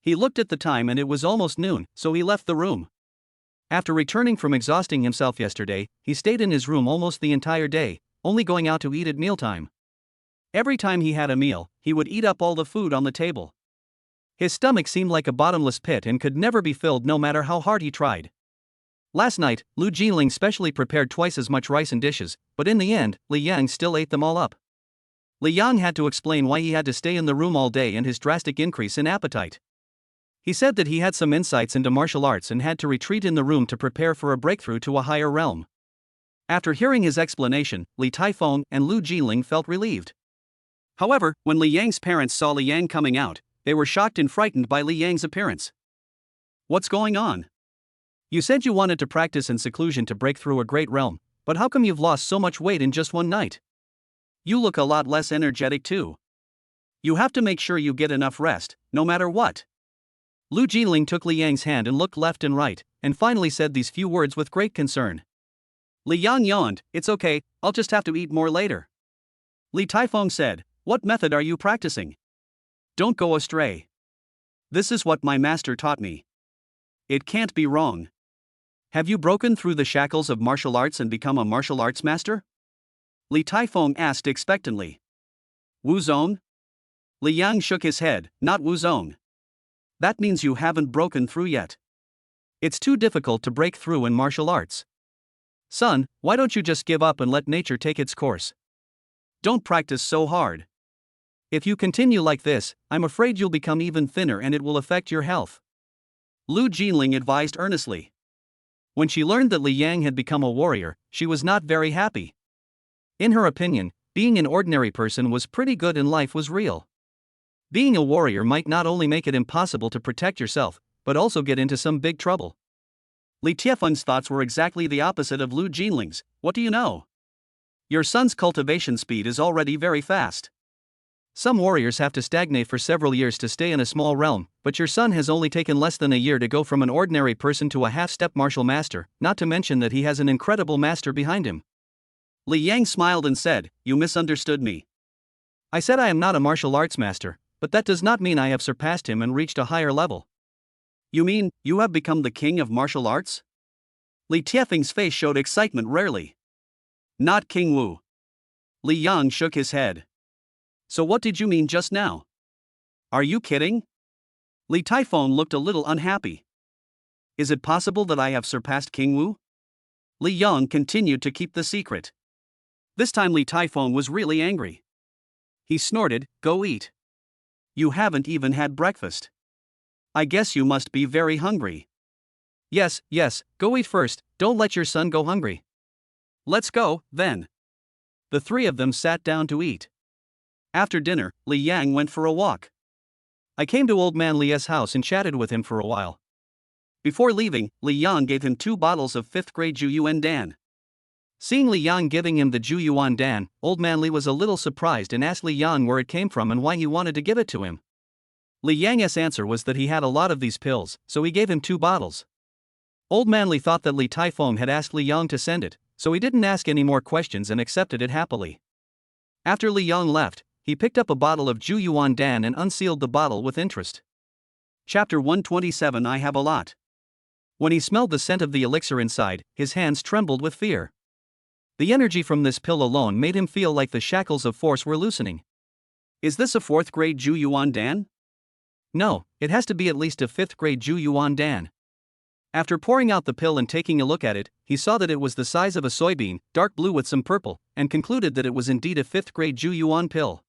He looked at the time and it was almost noon, so he left the room. After returning from exhausting himself yesterday, he stayed in his room almost the entire day, only going out to eat at mealtime. Every time he had a meal, he would eat up all the food on the table. His stomach seemed like a bottomless pit and could never be filled no matter how hard he tried. Last night, Lu Jiling specially prepared twice as much rice and dishes, but in the end, Li Yang still ate them all up. Li Yang had to explain why he had to stay in the room all day and his drastic increase in appetite. He said that he had some insights into martial arts and had to retreat in the room to prepare for a breakthrough to a higher realm. After hearing his explanation, Li Taifeng and Lu Jiling felt relieved. However, when Li Yang's parents saw Li Yang coming out, they were shocked and frightened by Li Yang's appearance. What's going on? You said you wanted to practice in seclusion to break through a great realm, but how come you've lost so much weight in just one night? You look a lot less energetic too. You have to make sure you get enough rest, no matter what. Lu Jiling took Li Yang's hand and looked left and right, and finally said these few words with great concern. Li Yang yawned, "It's okay, I'll just have to eat more later." Li Taifeng said, "What method are you practicing? Don't go astray. This is what my master taught me. It can't be wrong. Have you broken through the shackles of martial arts and become a martial arts master?" Li Taifeng asked expectantly. Wu Zong? Li Yang shook his head, "Not Wu Zong. That means you haven't broken through yet. It's too difficult to break through in martial arts. Son, why don't you just give up and let nature take its course? Don't practice so hard. If you continue like this, I'm afraid you'll become even thinner and it will affect your health." Lu Jiling advised earnestly. When she learned that Li Yang had become a warrior, she was not very happy. In her opinion, being an ordinary person was pretty good and life was real. Being a warrior might not only make it impossible to protect yourself, but also get into some big trouble. Li Tiefen's thoughts were exactly the opposite of Lu Jinling's. "What do you know? Your son's cultivation speed is already very fast. Some warriors have to stagnate for several years to stay in a small realm, but your son has only taken less than a year to go from an ordinary person to a half-step martial master, not to mention that he has an incredible master behind him." Li Yang smiled and said, "You misunderstood me. I said I am not a martial arts master, but that does not mean I have surpassed him and reached a higher level." "You mean, you have become the king of martial arts?" Li Tiefeng's face showed excitement rarely. "Not King Wu." Li Yang shook his head. "So what did you mean just now? Are you kidding?" Li Taifeng looked a little unhappy. "Is it possible that I have surpassed King Wu?" Li Yang continued to keep the secret. This time Li Taifeng was really angry. He snorted, "Go eat. You haven't even had breakfast. I guess you must be very hungry. Yes, yes, go eat first, don't let your son go hungry. Let's go, then. The three of them sat down to eat. After dinner, Li Yang went for a walk. I came to Old Man Li's house and chatted with him for a while. Before leaving, Li Yang gave him 2 bottles of 5th grade Ju Yuan Dan. Seeing Li Yang giving him the Ju Yuan Dan, Old Man Li was a little surprised and asked Li Yang where it came from and why he wanted to give it to him. Li Yang's answer was that he had a lot of these pills, so he gave him 2 bottles. Old Man Li thought that Li Taifeng had asked Li Yang to send it, so he didn't ask any more questions and accepted it happily. After Li Yang left, he picked up a bottle of Ju Yuan Dan and unsealed the bottle with interest. Chapter 127 I have a lot. When he smelled the scent of the elixir inside, his hands trembled with fear. The energy from this pill alone made him feel like the shackles of force were loosening. Is this a 4th grade Ju Yuan Dan? No, it has to be at least a 5th grade Ju Yuan Dan. After pouring out the pill and taking a look at it, he saw that it was the size of a soybean, dark blue with some purple, and concluded that it was indeed a 5th grade Ju Yuan pill.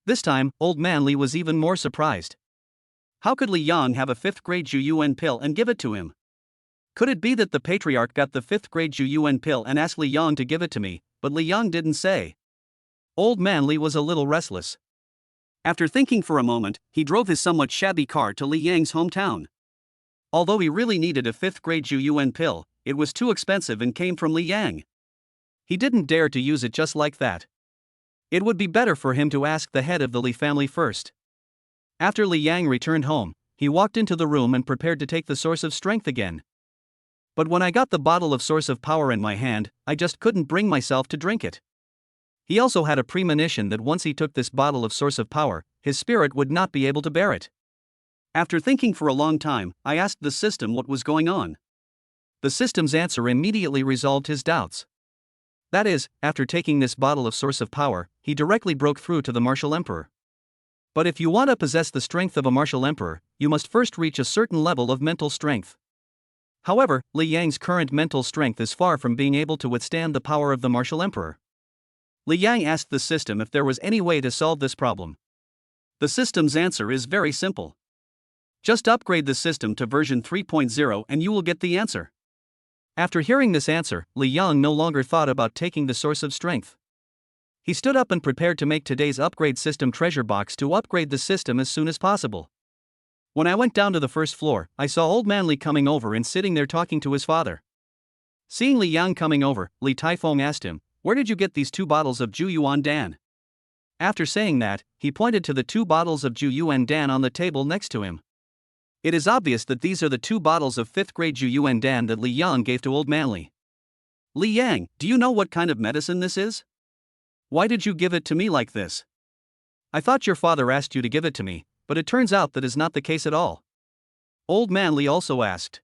This time, Old Man Li was even more surprised. How could Li Yang have a 5th grade Ju Yuan pill and give it to him? Could it be that the patriarch got the 5th grade Ju Yuan pill and asked Li Yang to give it to me, but Li Yang didn't say? Old Man Li was a little restless. After thinking for a moment, he drove his somewhat shabby car to Li Yang's hometown. Although he really needed a 5th grade Ju Yuan pill, it was too expensive and came from Li Yang. He didn't dare to use it just like that. It would be better for him to ask the head of the Li family first. After Li Yang returned home, he walked into the room and prepared to take the source of strength again. But when I got the bottle of source of power in my hand, I just couldn't bring myself to drink it. He also had a premonition that once he took this bottle of source of power, his spirit would not be able to bear it. After thinking for a long time, I asked the system what was going on. The system's answer immediately resolved his doubts. That is, after taking this bottle of source of power, he directly broke through to the martial emperor. But if you want to possess the strength of a martial emperor, you must first reach a certain level of mental strength. However, Li Yang's current mental strength is far from being able to withstand the power of the martial emperor. Li Yang asked the system if there was any way to solve this problem. The system's answer is very simple. Just upgrade the system to version 3.0 and you will get the answer. After hearing this answer, Li Yang no longer thought about taking the source of strength. He stood up and prepared to make today's upgrade system treasure box to upgrade the system as soon as possible. When I went down to the first floor, I saw Old Man Li coming over and sitting there talking to his father. Seeing Li Yang coming over, Li Taifeng asked him, "Where did you get these 2 bottles of Ju Yuan Dan?" After saying that, he pointed to the 2 bottles of Ju Yuan Dan on the table next to him. It is obvious that these are the 2 bottles of 5th grade Ju Yuan Dan that Li Yang gave to Old Man Li. Li Yang, do you know what kind of medicine this is? Why did you give it to me like this? I thought your father asked you to give it to me, but it turns out that is not the case at all. Old Man Li also asked.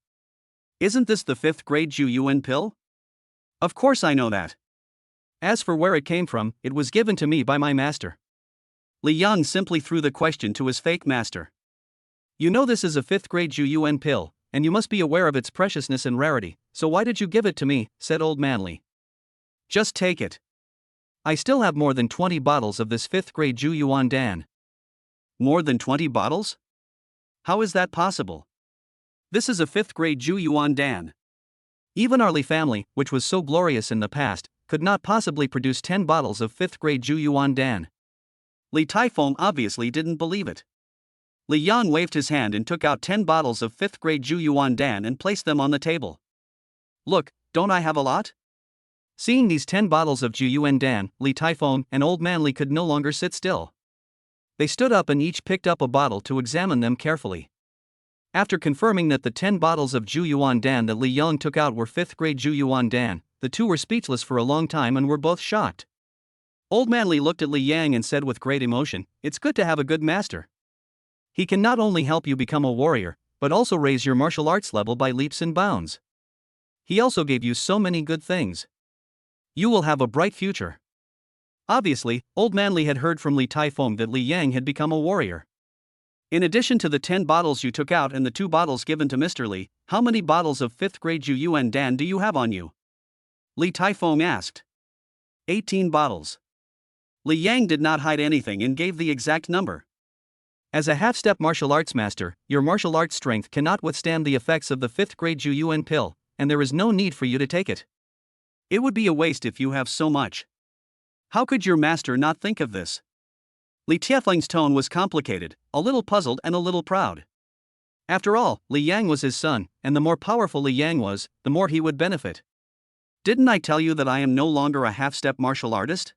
Isn't this the 5th grade Ju Yuan pill? Of course I know that. As for where it came from, it was given to me by my master. Li Yang simply threw the question to his fake master. You know this is a 5th grade Ju Yuan pill, and you must be aware of its preciousness and rarity, so why did you give it to me, said Old Man Li. Just take it. I still have more than 20 bottles of this 5th grade Ju Yuan Dan. More than 20 bottles? How is that possible? This is a 5th grade Ju Yuan Dan. Even our Li family, which was so glorious in the past, could not possibly produce 10 bottles of 5th grade Ju Yuan Dan. Li Taifeng obviously didn't believe it. Li Yang waved his hand and took out 10 bottles of 5th grade Ju Yuan Dan and placed them on the table. Look, don't I have a lot? Seeing these 10 bottles of Ju Yuan Dan, Li Taifeng and Old Man Li could no longer sit still. They stood up and each picked up a bottle to examine them carefully. After confirming that the 10 bottles of Ju Yuan Dan that Li Yang took out were 5th grade Ju Yuan Dan, the two were speechless for a long time and were both shocked. Old Man Li looked at Li Yang and said with great emotion, "It's good to have a good master. He can not only help you become a warrior, but also raise your martial arts level by leaps and bounds. He also gave you so many good things. You will have a bright future." Obviously, Old Man Li had heard from Li Taifeng that Li Yang had become a warrior. In addition to the 10 bottles you took out and the 2 bottles given to Mr. Li, how many bottles of 5th grade Ju Yuan Dan do you have on you? Li Taifeng asked. 18 bottles. Li Yang did not hide anything and gave the exact number. As a half-step martial arts master, your martial arts strength cannot withstand the effects of the 5th grade Ju Yuan pill, and there is no need for you to take it. It would be a waste if you have so much. How could your master not think of this? Li Tiefling's tone was complicated, a little puzzled and a little proud. After all, Li Yang was his son, and the more powerful Li Yang was, the more he would benefit. Didn't I tell you that I am no longer a half-step martial artist?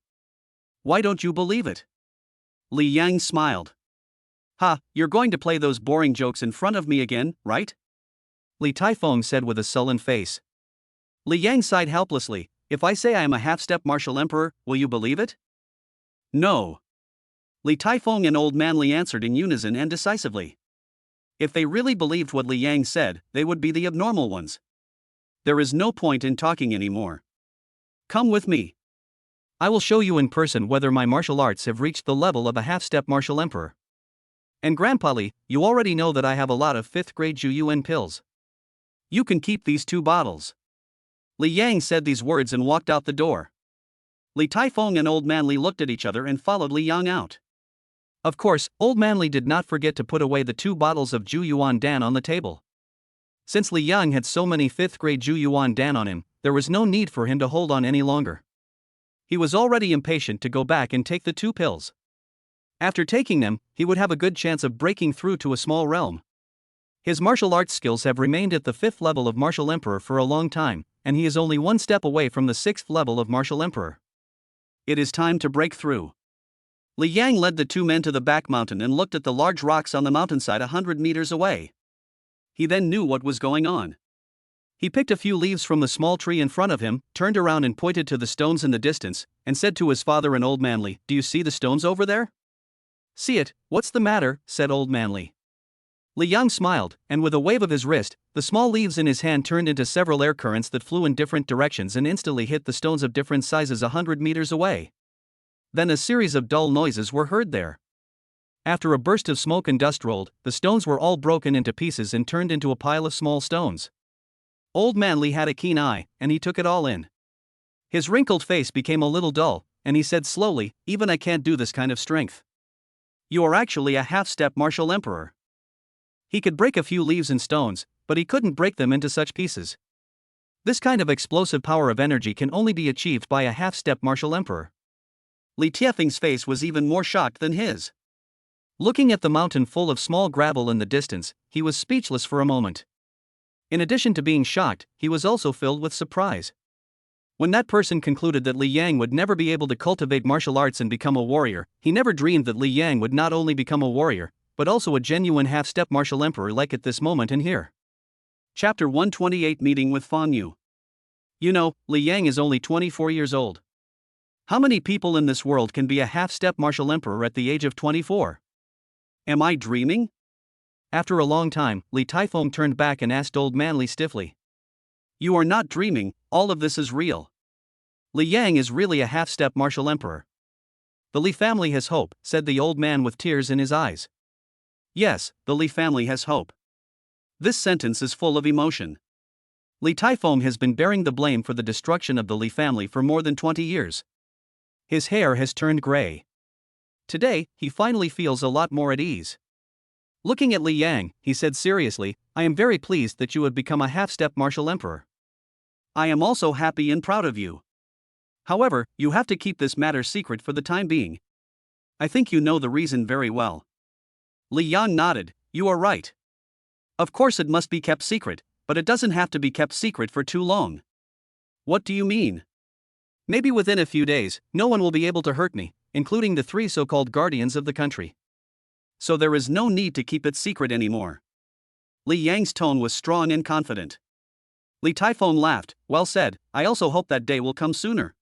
Why don't you believe it? Li Yang smiled. Ha, you're going to play those boring jokes in front of me again, right? Li Taifeng said with a sullen face. Li Yang sighed helplessly. If I say I am a half-step martial emperor, will you believe it? No. Li Taifeng and Old Man Li answered in unison and decisively. If they really believed what Li Yang said, they would be the abnormal ones. There is no point in talking anymore. Come with me. I will show you in person whether my martial arts have reached the level of a half-step martial emperor. And Grandpa Li, you already know that I have a lot of 5th grade Ju Yuan pills. You can keep these 2 bottles. Li Yang said these words and walked out the door. Li Taifeng and Old Man Li looked at each other and followed Li Yang out. Of course, Old Man Li did not forget to put away the 2 bottles of Ju Yuan Dan on the table. Since Li Yang had so many 5th grade Ju Yuan Dan on him, there was no need for him to hold on any longer. He was already impatient to go back and take the 2 pills. After taking them, he would have a good chance of breaking through to a small realm. His martial arts skills have remained at the 5th level of Martial Emperor for a long time, and he is only 1 step away from the 6th level of Martial Emperor. It is time to break through. Li Yang led the 2 men to the back mountain and looked at the large rocks on the mountainside 100 meters away. He then knew what was going on. He picked a few leaves from the small tree in front of him, turned around and pointed to the stones in the distance, and said to his father and Old Man Li, "Do you see the stones over there?" "See it, what's the matter?" said Old Man Li. Li Yang smiled, and with a wave of his wrist, the small leaves in his hand turned into several air currents that flew in different directions and instantly hit the stones of different sizes 100 meters away. Then a series of dull noises were heard there. After a burst of smoke and dust rolled, the stones were all broken into pieces and turned into a pile of small stones. Old Man Li had a keen eye, and he took it all in. His wrinkled face became a little dull, and he said slowly, "Even I can't do this kind of strength." "You are actually a half-step martial emperor." He could break a few leaves and stones, but he couldn't break them into such pieces. This kind of explosive power of energy can only be achieved by a half-step martial emperor. Li Tiefeng's face was even more shocked than his. Looking at the mountain full of small gravel in the distance, he was speechless for a moment. In addition to being shocked, he was also filled with surprise. When that person concluded that Li Yang would never be able to cultivate martial arts and become a warrior, he never dreamed that Li Yang would not only become a warrior, but also a genuine half-step martial emperor like at this moment and here. Chapter 128 Meeting with Fan Yu. You know, Li Yang is only 24 years old. How many people in this world can be a half-step martial emperor at the age of 24? Am I dreaming? After a long time, Li Taifeng turned back and asked Old Man Li stiffly. You are not dreaming, all of this is real. Li Yang is really a half-step martial emperor. The Li family has hope, said the old man with tears in his eyes. Yes, the Li family has hope. This sentence is full of emotion. Li Taifeng has been bearing the blame for the destruction of the Li family for more than 20 years. His hair has turned gray. Today, he finally feels a lot more at ease. Looking at Li Yang, he said seriously, I am very pleased that you have become a half-step martial emperor. I am also happy and proud of you. However, you have to keep this matter secret for the time being. I think you know the reason very well. Li Yang nodded, you are right. Of course it must be kept secret, but it doesn't have to be kept secret for too long. What do you mean? Maybe within a few days, no one will be able to hurt me, including the 3 so-called guardians of the country. So there is no need to keep it secret anymore. Li Yang's tone was strong and confident. Li Taifeng laughed, well said, I also hope that day will come sooner.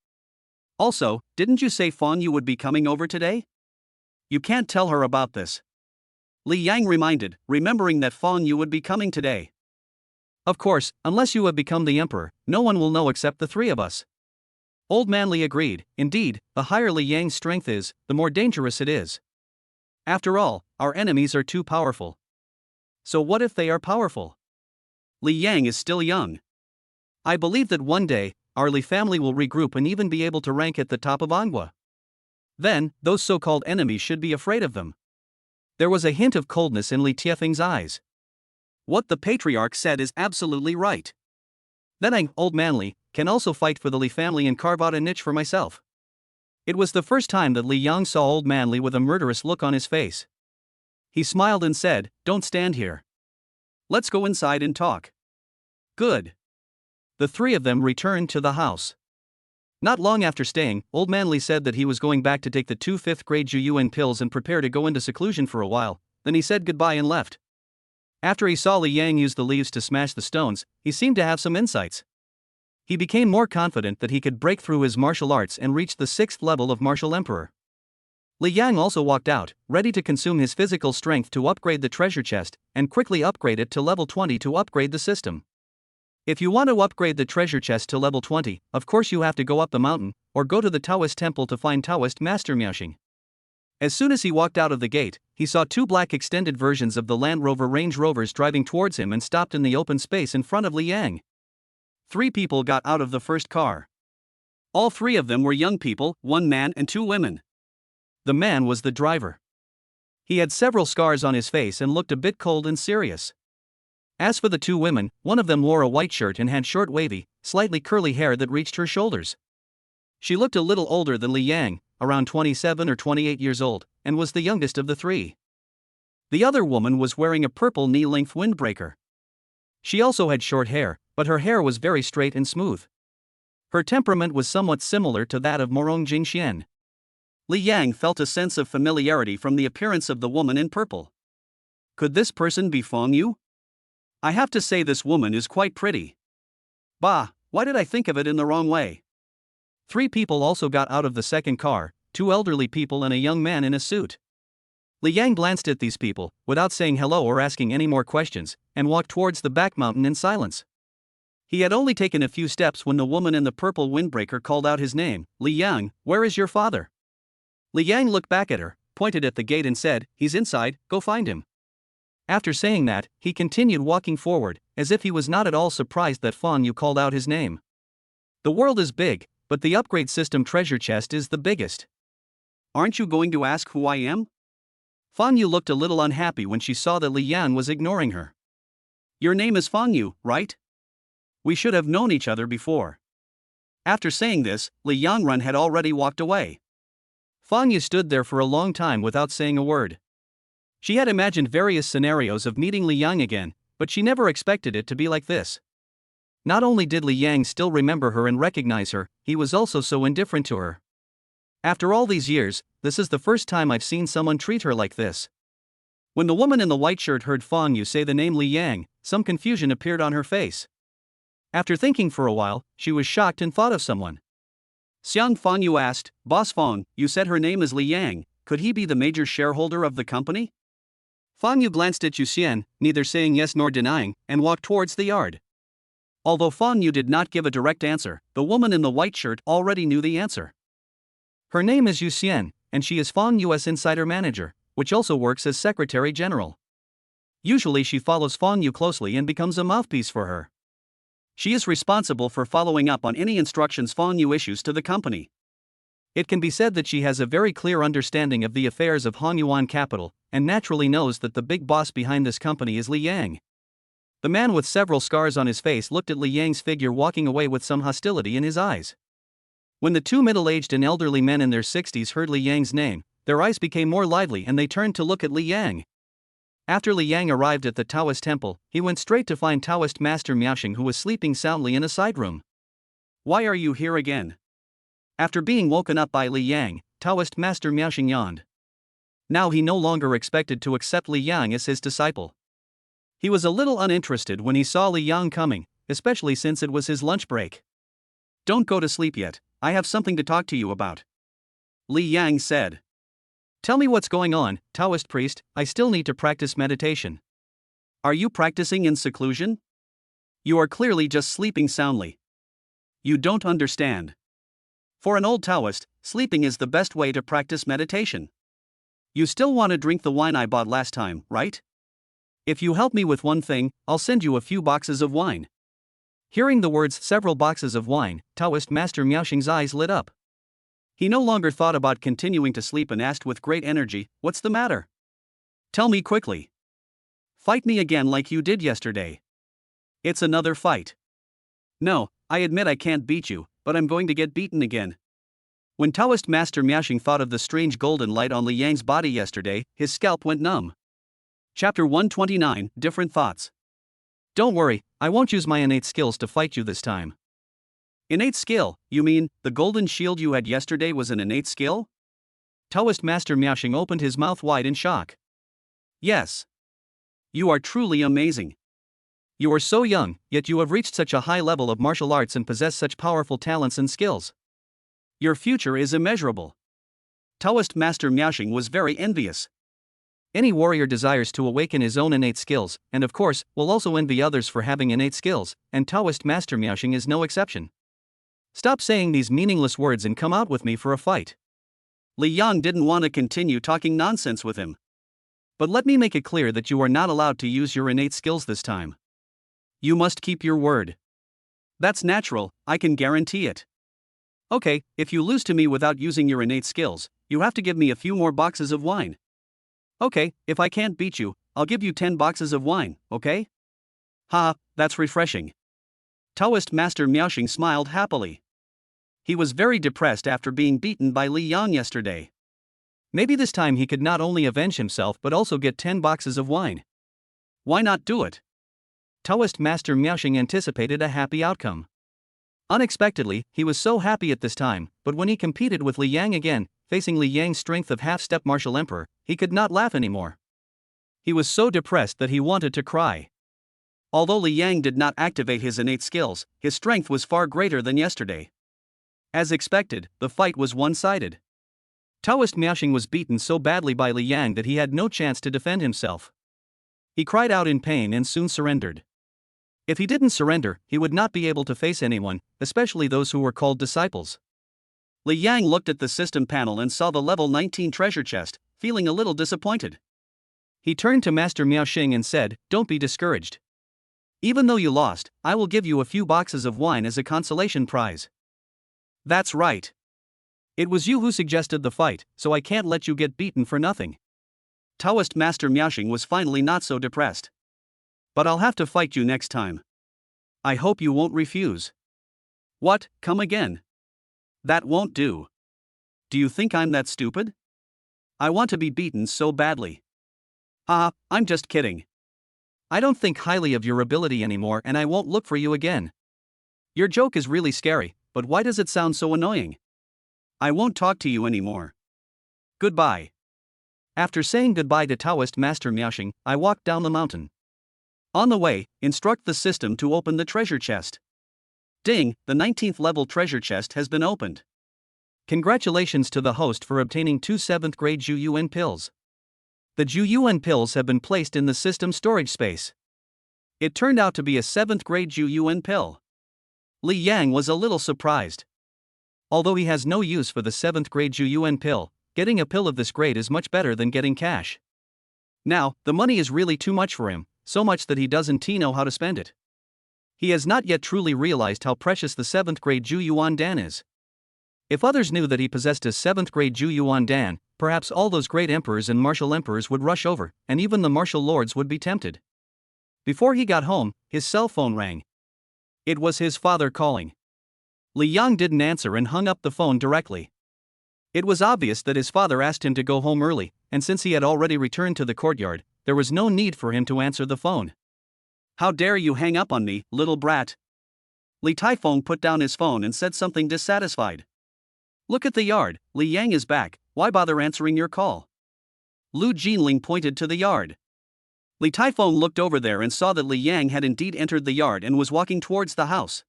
Also, didn't you say Fan Yu would be coming over today? You can't tell her about this. Li Yang reminded, remembering that Fan Yu would be coming today. Of course, unless you have become the emperor, no one will know except the 3 of us. Old Man Li agreed, indeed, the higher Li Yang's strength is, the more dangerous it is. After all, our enemies are too powerful. So what if they are powerful? Li Yang is still young. I believe that one day, our Li family will regroup and even be able to rank at the top of Angua. Then, those so-called enemies should be afraid of them. There was a hint of coldness in Li Tiefeng's eyes. What the patriarch said is absolutely right. Then I, old manly, can also fight for the Li family and carve out a niche for myself. It was the first time that Li Yang saw old manly with a murderous look on his face. He smiled and said, "Don't stand here. Let's go inside and talk." Good. The three of them returned to the house. Not long after staying, old manly said that he was going back to take the 2 fifth-grade Juyuan pills and prepare to go into seclusion for a while. Then he said goodbye and left. After he saw Li Yang use the leaves to smash the stones, he seemed to have some insights. He became more confident that he could break through his martial arts and reach the 6th level of martial emperor. Li Yang also walked out, ready to consume his physical strength to upgrade the treasure chest, and quickly upgrade it to level 20 to upgrade the system. If you want to upgrade the treasure chest to level 20, of course you have to go up the mountain, or go to the Taoist temple to find Taoist Master Miaoxing. As soon as he walked out of the gate, he saw 2 black extended versions of the Land Rover Range Rovers driving towards him and stopped in the open space in front of Li Yang. 3 people got out of the first car. All 3 of them were young people, 1 man and 2 women. The man was the driver. He had several scars on his face and looked a bit cold and serious. As for the 2 women, one of them wore a white shirt and had short wavy, slightly curly hair that reached her shoulders. She looked a little older than Li Yang, around 27 or 28 years old, and was the youngest of the 3. The other woman was wearing a purple knee-length windbreaker. She also had short hair, but her hair was very straight and smooth. Her temperament was somewhat similar to that of Morong Jingxian. Li Yang felt a sense of familiarity from the appearance of the woman in purple. Could this person be Fong Yu? I have to say this woman is quite pretty. Bah, why did I think of it in the wrong way? 3 people also got out of the second car, 2 elderly people and a young man in a suit. Li Yang glanced at these people, without saying hello or asking any more questions, and walked towards the back mountain in silence. He had only taken a few steps when the woman in the purple windbreaker called out his name, "Li Yang, where is your father?" Li Yang looked back at her, pointed at the gate and said, "He's inside, go find him." After saying that, he continued walking forward, as if he was not at all surprised that Fong Yu called out his name. The world is big, but the upgrade system treasure chest is the biggest. Aren't you going to ask who I am? Fong Yu looked a little unhappy when she saw that Li Yang was ignoring her. Your name is Fong Yu, right? We should have known each other before. After saying this, Li Yangrun had already walked away. Fong Yu stood there for a long time without saying a word. She had imagined various scenarios of meeting Li Yang again, but she never expected it to be like this. Not only did Li Yang still remember her and recognize her, he was also so indifferent to her. After all these years, this is the first time I've seen someone treat her like this. When the woman in the white shirt heard Fong Yu say the name Li Yang, some confusion appeared on her face. After thinking for a while, she was shocked and thought of someone. Xiang Fong Yu asked, "Boss Fong, you said her name is Li Yang, could he be the major shareholder of the company?" Fong Yu glanced at Yu Xian, neither saying yes nor denying, and walked towards the yard. Although Fong Yu did not give a direct answer, the woman in the white shirt already knew the answer. Her name is Yu Xian, and she is Fong Yu's insider manager, which also works as secretary general. Usually she follows Fong Yu closely and becomes a mouthpiece for her. She is responsible for following up on any instructions Fong Yu issues to the company. It can be said that she has a very clear understanding of the affairs of Hongyuan capital, and naturally knows that the big boss behind this company is Li Yang. The man with several scars on his face looked at Li Yang's figure walking away with some hostility in his eyes. When the 2 middle-aged and elderly men in their 60s heard Li Yang's name, their eyes became more lively and they turned to look at Li Yang. After Li Yang arrived at the Taoist temple, he went straight to find Taoist Master Miaoxing, who was sleeping soundly in a side room. Why are you here again? After being woken up by Li Yang, Taoist Master Miaoxing yawned. Now he no longer expected to accept Li Yang as his disciple. He was a little uninterested when he saw Li Yang coming, especially since it was his lunch break. Don't go to sleep yet, I have something to talk to you about. Li Yang said. Tell me what's going on, Taoist priest, I still need to practice meditation. Are you practicing in seclusion? You are clearly just sleeping soundly. You don't understand. For an old Taoist, sleeping is the best way to practice meditation. You still want to drink the wine I bought last time, right? If you help me with one thing, I'll send you a few boxes of wine. Hearing the words several boxes of wine, Taoist Master Miaoxing's eyes lit up. He no longer thought about continuing to sleep and asked with great energy, what's the matter? Tell me quickly. Fight me again like you did yesterday. It's another fight. No, I admit I can't beat you, but I'm going to get beaten again. When Taoist Master Miaoxing thought of the strange golden light on Li Yang's body yesterday, his scalp went numb. Chapter 129, Different Thoughts. Don't worry, I won't use my innate skills to fight you this time. Innate skill, you mean, the golden shield you had yesterday was an innate skill? Taoist Master Miaoxing opened his mouth wide in shock. Yes. You are truly amazing. You are so young, yet you have reached such a high level of martial arts and possess such powerful talents and skills. Your future is immeasurable. Taoist Master Miaoxing was very envious. Any warrior desires to awaken his own innate skills, and of course, will also envy others for having innate skills, and Taoist Master Miaoxing is no exception. Stop saying these meaningless words and come out with me for a fight. Li Yang didn't want to continue talking nonsense with him. But let me make it clear that you are not allowed to use your innate skills this time. You must keep your word. That's natural, I can guarantee it. Okay, if you lose to me without using your innate skills, you have to give me a few more boxes of wine. Okay, if I can't beat you, I'll give you 10 boxes of wine, okay? Ha, that's refreshing. Taoist Master Miaoxing smiled happily. He was very depressed after being beaten by Li Yang yesterday. Maybe this time he could not only avenge himself but also get 10 boxes of wine. Why not do it? Taoist Master Miaoxing anticipated a happy outcome. Unexpectedly, he was so happy at this time, but when he competed with Li Yang again, facing Li Yang's strength of half-step martial emperor, he could not laugh anymore. He was so depressed that he wanted to cry. Although Li Yang did not activate his innate skills, his strength was far greater than yesterday. As expected, the fight was one-sided. Taoist Miaoxing was beaten so badly by Li Yang that he had no chance to defend himself. He cried out in pain and soon surrendered. If he didn't surrender, he would not be able to face anyone, especially those who were called disciples. Li Yang looked at the system panel and saw the level 19 treasure chest, feeling a little disappointed. He turned to Master Miaoxing and said, "Don't be discouraged. Even though you lost, I will give you a few boxes of wine as a consolation prize." That's right. It was you who suggested the fight, so I can't let you get beaten for nothing. Taoist Master Miaoxing was finally not so depressed. But I'll have to fight you next time. I hope you won't refuse. What, come again? That won't do. Do you think I'm that stupid? I want to be beaten so badly. I'm just kidding. I don't think highly of your ability anymore and I won't look for you again. Your joke is really scary, but why does it sound so annoying? I won't talk to you anymore. Goodbye. After saying goodbye to Taoist Master Miaoxing, I walked down the mountain. On the way, instruct the system to open the treasure chest. Ding, the 19th level treasure chest has been opened. Congratulations to the host for obtaining 2 7th grade Zhu Yuan pills. The Zhu Yuan pills have been placed in the system storage space. It turned out to be a 7th grade Zhu Yuan pill. Li Yang was a little surprised. Although he has no use for the 7th grade Zhu Yuan pill, getting a pill of this grade is much better than getting cash. Now, the money is really too much for him, so much that he doesn't know how to spend it. He has not yet truly realized how precious the 7th grade Zhu Yuan Dan is. If others knew that he possessed a 7th grade Zhu Yuan Dan, perhaps all those great emperors and martial emperors would rush over, and even the martial lords would be tempted. Before he got home, his cell phone rang. It was his father calling. Li Yang didn't answer and hung up the phone directly. It was obvious that his father asked him to go home early, and since he had already returned to the courtyard, there was no need for him to answer the phone. How dare you hang up on me, little brat? Li Taifeng put down his phone and said something dissatisfied. Look at the yard, Li Yang is back, why bother answering your call? Lu Jinling pointed to the yard. Li Taifeng looked over there and saw that Li Yang had indeed entered the yard and was walking towards the house.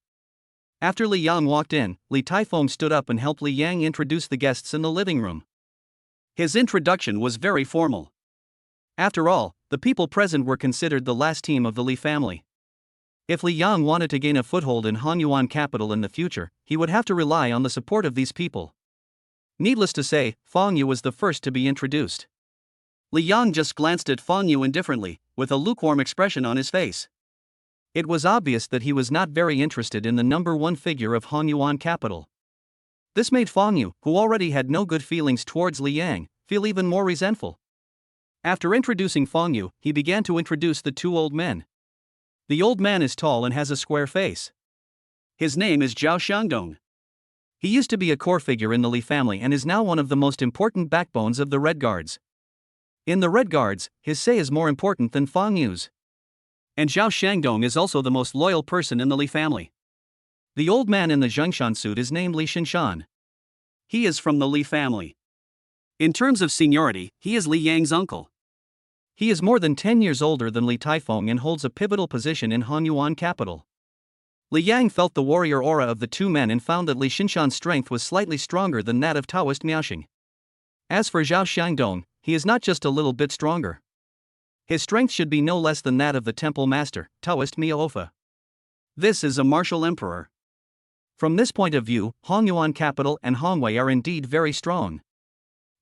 After Li Yang walked in, Li Taifeng stood up and helped Li Yang introduce the guests in the living room. His introduction was very formal. After all, the people present were considered the last team of the Li family. If Li Yang wanted to gain a foothold in Hanyuan capital in the future, he would have to rely on the support of these people. Needless to say, Fang Yu was the first to be introduced. Li Yang just glanced at Fang Yu indifferently, with a lukewarm expression on his face. It was obvious that he was not very interested in the number one figure of Hanyuan capital. This made Fang Yu, who already had no good feelings towards Li Yang, feel even more resentful. After introducing Fong Yu, he began to introduce the two old men. The old man is tall and has a square face. His name is Zhao Xiangdong. He used to be a core figure in the Li family and is now one of the most important backbones of the Red Guards. In the Red Guards, his say is more important than Fong Yu's. And Zhao Xiangdong is also the most loyal person in the Li family. The old man in the Zhengshan suit is named Li Xinshan. He is from the Li family. In terms of seniority, he is Li Yang's uncle. He is more than 10 years older than Li Taifeng and holds a pivotal position in Hanyuan capital. Li Yang felt the warrior aura of the two men and found that Li Xinshan's strength was slightly stronger than that of Taoist Miaoxing. As for Zhao Xiangdong, he is not just a little bit stronger. His strength should be no less than that of the temple master, Taoist Miao Ofa. This is a martial emperor. From this point of view, Hanyuan capital and Hongwei are indeed very strong.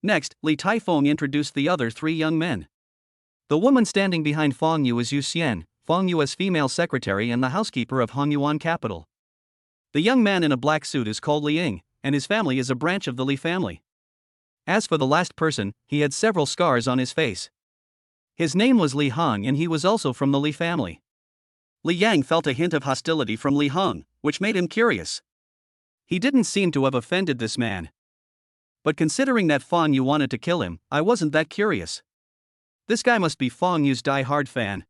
Next, Li Taifeng introduced the other three young men. The woman standing behind Fong Yu is Yu Xian, Fong Yu as female secretary and the housekeeper of Hanyuan capital. The young man in a black suit is called Li Ying, and his family is a branch of the Li family. As for the last person, he had several scars on his face. His name was Li Hong and he was also from the Li family. Li Yang felt a hint of hostility from Li Hong, which made him curious. He didn't seem to have offended this man. But considering that Fong Yu wanted to kill him, I wasn't that curious. This guy must be Fong Yu's die-hard fan.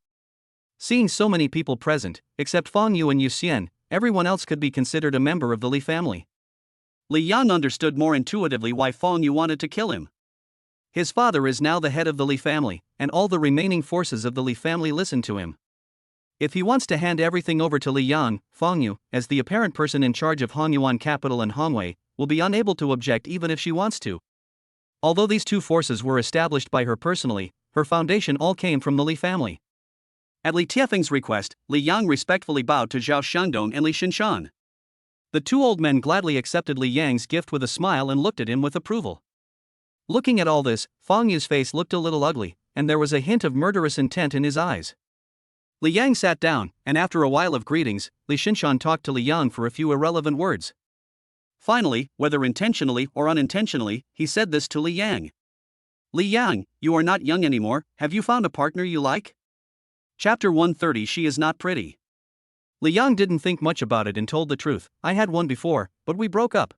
Seeing so many people present, except Fong Yu and Yu Xian, everyone else could be considered a member of the Li family. Li Yang understood more intuitively why Fong Yu wanted to kill him. His father is now the head of the Li family, and all the remaining forces of the Li family listen to him. If he wants to hand everything over to Li Yang, Fong Yu, as the apparent person in charge of Hanyuan capital and Hongwei, will be unable to object even if she wants to. Although these two forces were established by her personally, her foundation all came from the Li family. At Li Tiefeng's request, Li Yang respectfully bowed to Zhao Xiangdong and Li Xinshan. The two old men gladly accepted Li Yang's gift with a smile and looked at him with approval. Looking at all this, Fong Yu's face looked a little ugly, and there was a hint of murderous intent in his eyes. Li Yang sat down, and after a while of greetings, Li Xinshan talked to Li Yang for a few irrelevant words. Finally, whether intentionally or unintentionally, he said this to Li Yang. Li Yang, you are not young anymore, have you found a partner you like? Chapter 130. She is not pretty. Li Yang didn't think much about it and told the truth. I had one before, but we broke up.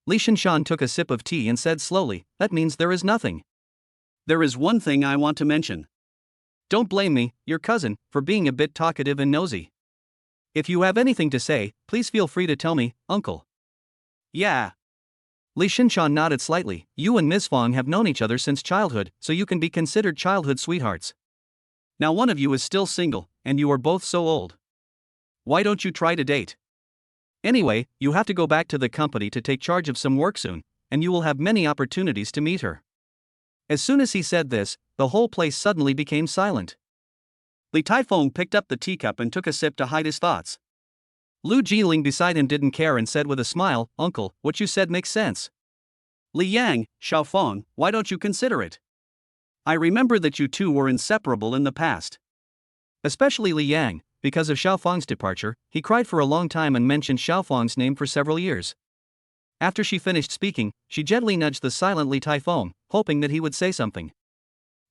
Li Xinshan took a sip of tea and said slowly, that means there is nothing. There is one thing I want to mention. Don't blame me, your cousin, for being a bit talkative and nosy. If you have anything to say, please feel free to tell me, uncle. Yeah. Li Xinshan nodded slightly. You and Ms. Fong have known each other since childhood, so you can be considered childhood sweethearts. Now one of you is still single, and you are both so old. Why don't you try to date? Anyway, you have to go back to the company to take charge of some work soon, and you will have many opportunities to meet her. As soon as he said this, the whole place suddenly became silent. Li Taifeng picked up the teacup and took a sip to hide his thoughts. Lu Jiling beside him didn't care and said with a smile, Uncle, what you said makes sense. Li Yang, Xiao Feng, why don't you consider it? I remember that you two were inseparable in the past. Especially Li Yang, because of Xiao Feng's departure, he cried for a long time and mentioned Xiao Feng's name for several years. After she finished speaking, she gently nudged the silent Li Taifeng, hoping that he would say something.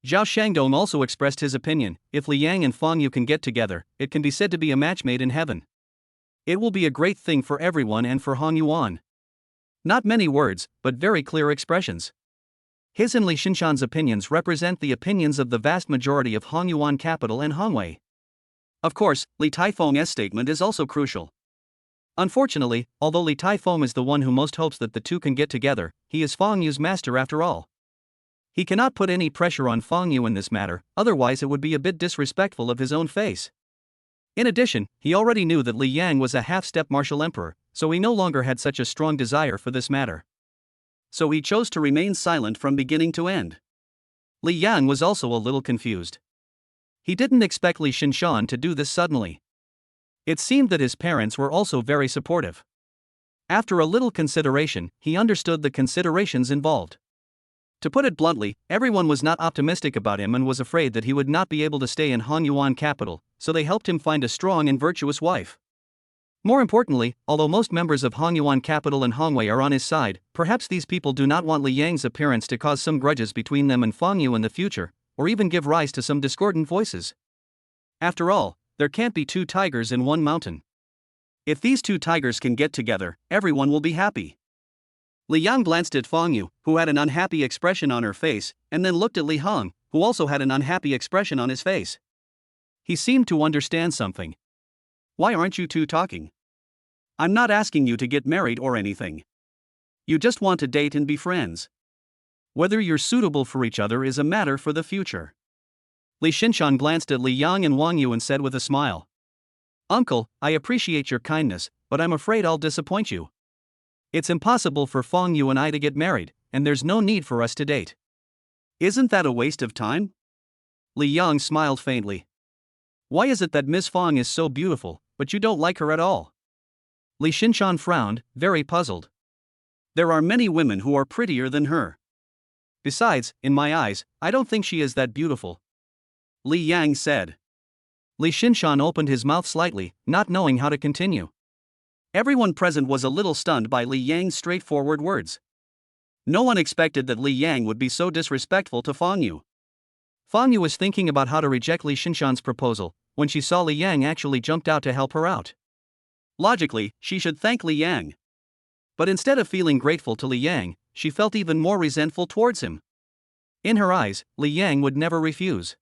Zhao Xiangdong also expressed his opinion. If Li Yang and Fong Yu can get together, it can be said to be a match made in heaven. It will be a great thing for everyone and for Han Yuan. Not many words, but very clear expressions. His and Li Xinshan's opinions represent the opinions of the vast majority of Hanyuan capital and Hongwei. Of course, Li Taifeng's statement is also crucial. Unfortunately, although Li Taifeng is the one who most hopes that the two can get together, he is Fong Yu's master after all. He cannot put any pressure on Fong Yu in this matter, otherwise it would be a bit disrespectful of his own face. In addition, he already knew that Li Yang was a half-step martial emperor, so he no longer had such a strong desire for this matter. So he chose to remain silent from beginning to end. Li Yang was also a little confused. He didn't expect Li Xinshan to do this suddenly. It seemed that his parents were also very supportive. After a little consideration, he understood the considerations involved. To put it bluntly, everyone was not optimistic about him and was afraid that he would not be able to stay in Hanyuan capital, so they helped him find a strong and virtuous wife. More importantly, although most members of Hanyuan capital and Hongwei are on his side, perhaps these people do not want Li Yang's appearance to cause some grudges between them and Fong Yu in the future, or even give rise to some discordant voices. After all, there can't be two tigers in one mountain. If these two tigers can get together, everyone will be happy. Li Yang glanced at Fang Yu, who had an unhappy expression on her face, and then looked at Li Hong, who also had an unhappy expression on his face. He seemed to understand something. Why aren't you two talking? I'm not asking you to get married or anything. You just want to date and be friends. Whether you're suitable for each other is a matter for the future. Li Xinshan glanced at Li Yang and Wang Yu and said with a smile. Uncle, I appreciate your kindness, but I'm afraid I'll disappoint you. It's impossible for Fang Yu and I to get married, and there's no need for us to date. Isn't that a waste of time? Li Yang smiled faintly. Why is it that Miss Fang is so beautiful, but you don't like her at all? Li Xinshan frowned, very puzzled. There are many women who are prettier than her. Besides, in my eyes, I don't think she is that beautiful. Li Yang said. Li Xinshan opened his mouth slightly, not knowing how to continue. Everyone present was a little stunned by Li Yang's straightforward words. No one expected that Li Yang would be so disrespectful to Fang Yu. Fang Yu was thinking about how to reject Li Xinshan's proposal, when she saw Li Yang actually jumped out to help her out. Logically, she should thank Li Yang. But instead of feeling grateful to Li Yang, she felt even more resentful towards him. In her eyes, Li Yang would never refuse.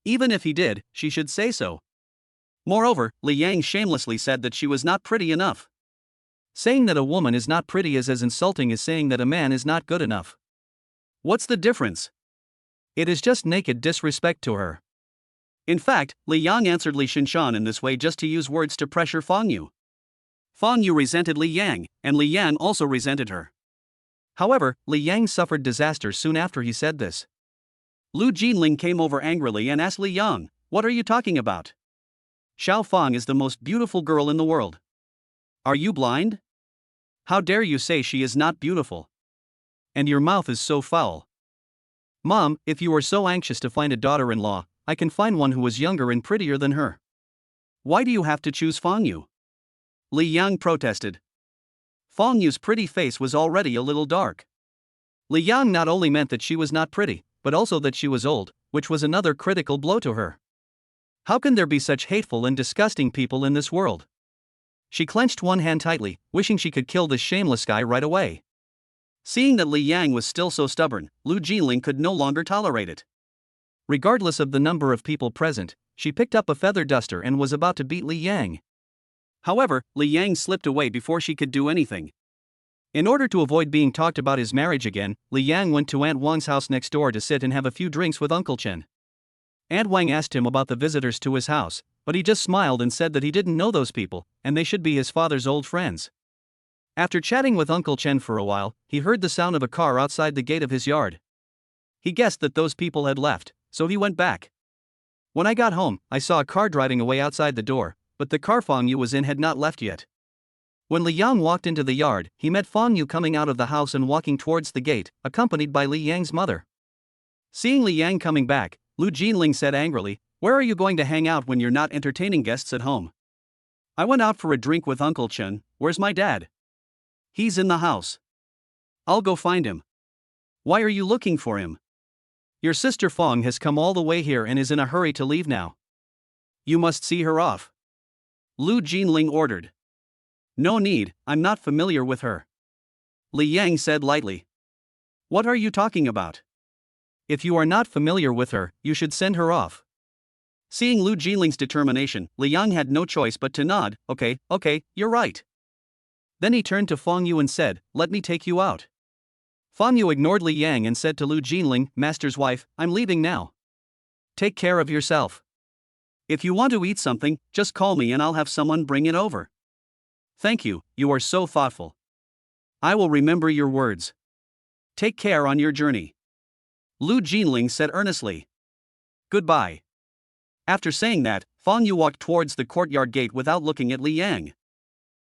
Even if he did, she should say so. Moreover, Li Yang shamelessly said that she was not pretty enough. Saying that a woman is not pretty is as insulting as saying that a man is not good enough. What's the difference? It is just naked disrespect to her. In fact, Li Yang answered Li Xinshan in this way just to use words to pressure Fang Yu. Fang Yu resented Li Yang, and Li Yang also resented her. However, Li Yang suffered disaster soon after he said this. Lu Jinling came over angrily and asked Li Yang, "What are you talking about? Xiao Fang is the most beautiful girl in the world. Are you blind? How dare you say she is not beautiful? And your mouth is so foul. Mom, if you are so anxious to find a daughter-in-law, I can find one who is younger and prettier than her. Why do you have to choose Fang Yu?" Li Yang protested. Fang Yu's pretty face was already a little dark. Li Yang not only meant that she was not pretty, but also that she was old, which was another critical blow to her. How can there be such hateful and disgusting people in this world? She clenched one hand tightly, wishing she could kill this shameless guy right away. Seeing that Li Yang was still so stubborn, Lu Jinling could no longer tolerate it. Regardless of the number of people present, she picked up a feather duster and was about to beat Li Yang. However, Li Yang slipped away before she could do anything. In order to avoid being talked about his marriage again, Li Yang went to Aunt Wang's house next door to sit and have a few drinks with Uncle Chen. Aunt Wang asked him about the visitors to his house, but he just smiled and said that he didn't know those people, and they should be his father's old friends. After chatting with Uncle Chen for a while, he heard the sound of a car outside the gate of his yard. He guessed that those people had left, so he went back. When I got home, I saw a car driving away outside the door, but the car Fang Yu was in had not left yet. When Li Yang walked into the yard, he met Fang Yu coming out of the house and walking towards the gate, accompanied by Li Yang's mother. Seeing Li Yang coming back, Lu Jinling said angrily, "Where are you going to hang out when you're not entertaining guests at home?" "I went out for a drink with Uncle Chen. Where's my dad?" "He's in the house." "I'll go find him." "Why are you looking for him?" "Your sister Fang has come all the way here and is in a hurry to leave now." "You must see her off," Lu Jinling ordered. "No need, I'm not familiar with her," Li Yang said lightly. "What are you talking about? If you are not familiar with her, you should send her off." Seeing Lu Jinling's determination, Li Yang had no choice but to nod. Okay, you're right." Then he turned to Fang Yu and said, "Let me take you out." Fang Yu ignored Li Yang and said to Lu Jinling, "Master's wife, I'm leaving now. Take care of yourself. If you want to eat something, just call me and I'll have someone bring it over." "Thank you, you are so thoughtful. I will remember your words. Take care on your journey," Lu Jinling said earnestly. "Goodbye." After saying that, Fang Yu walked towards the courtyard gate without looking at Li Yang.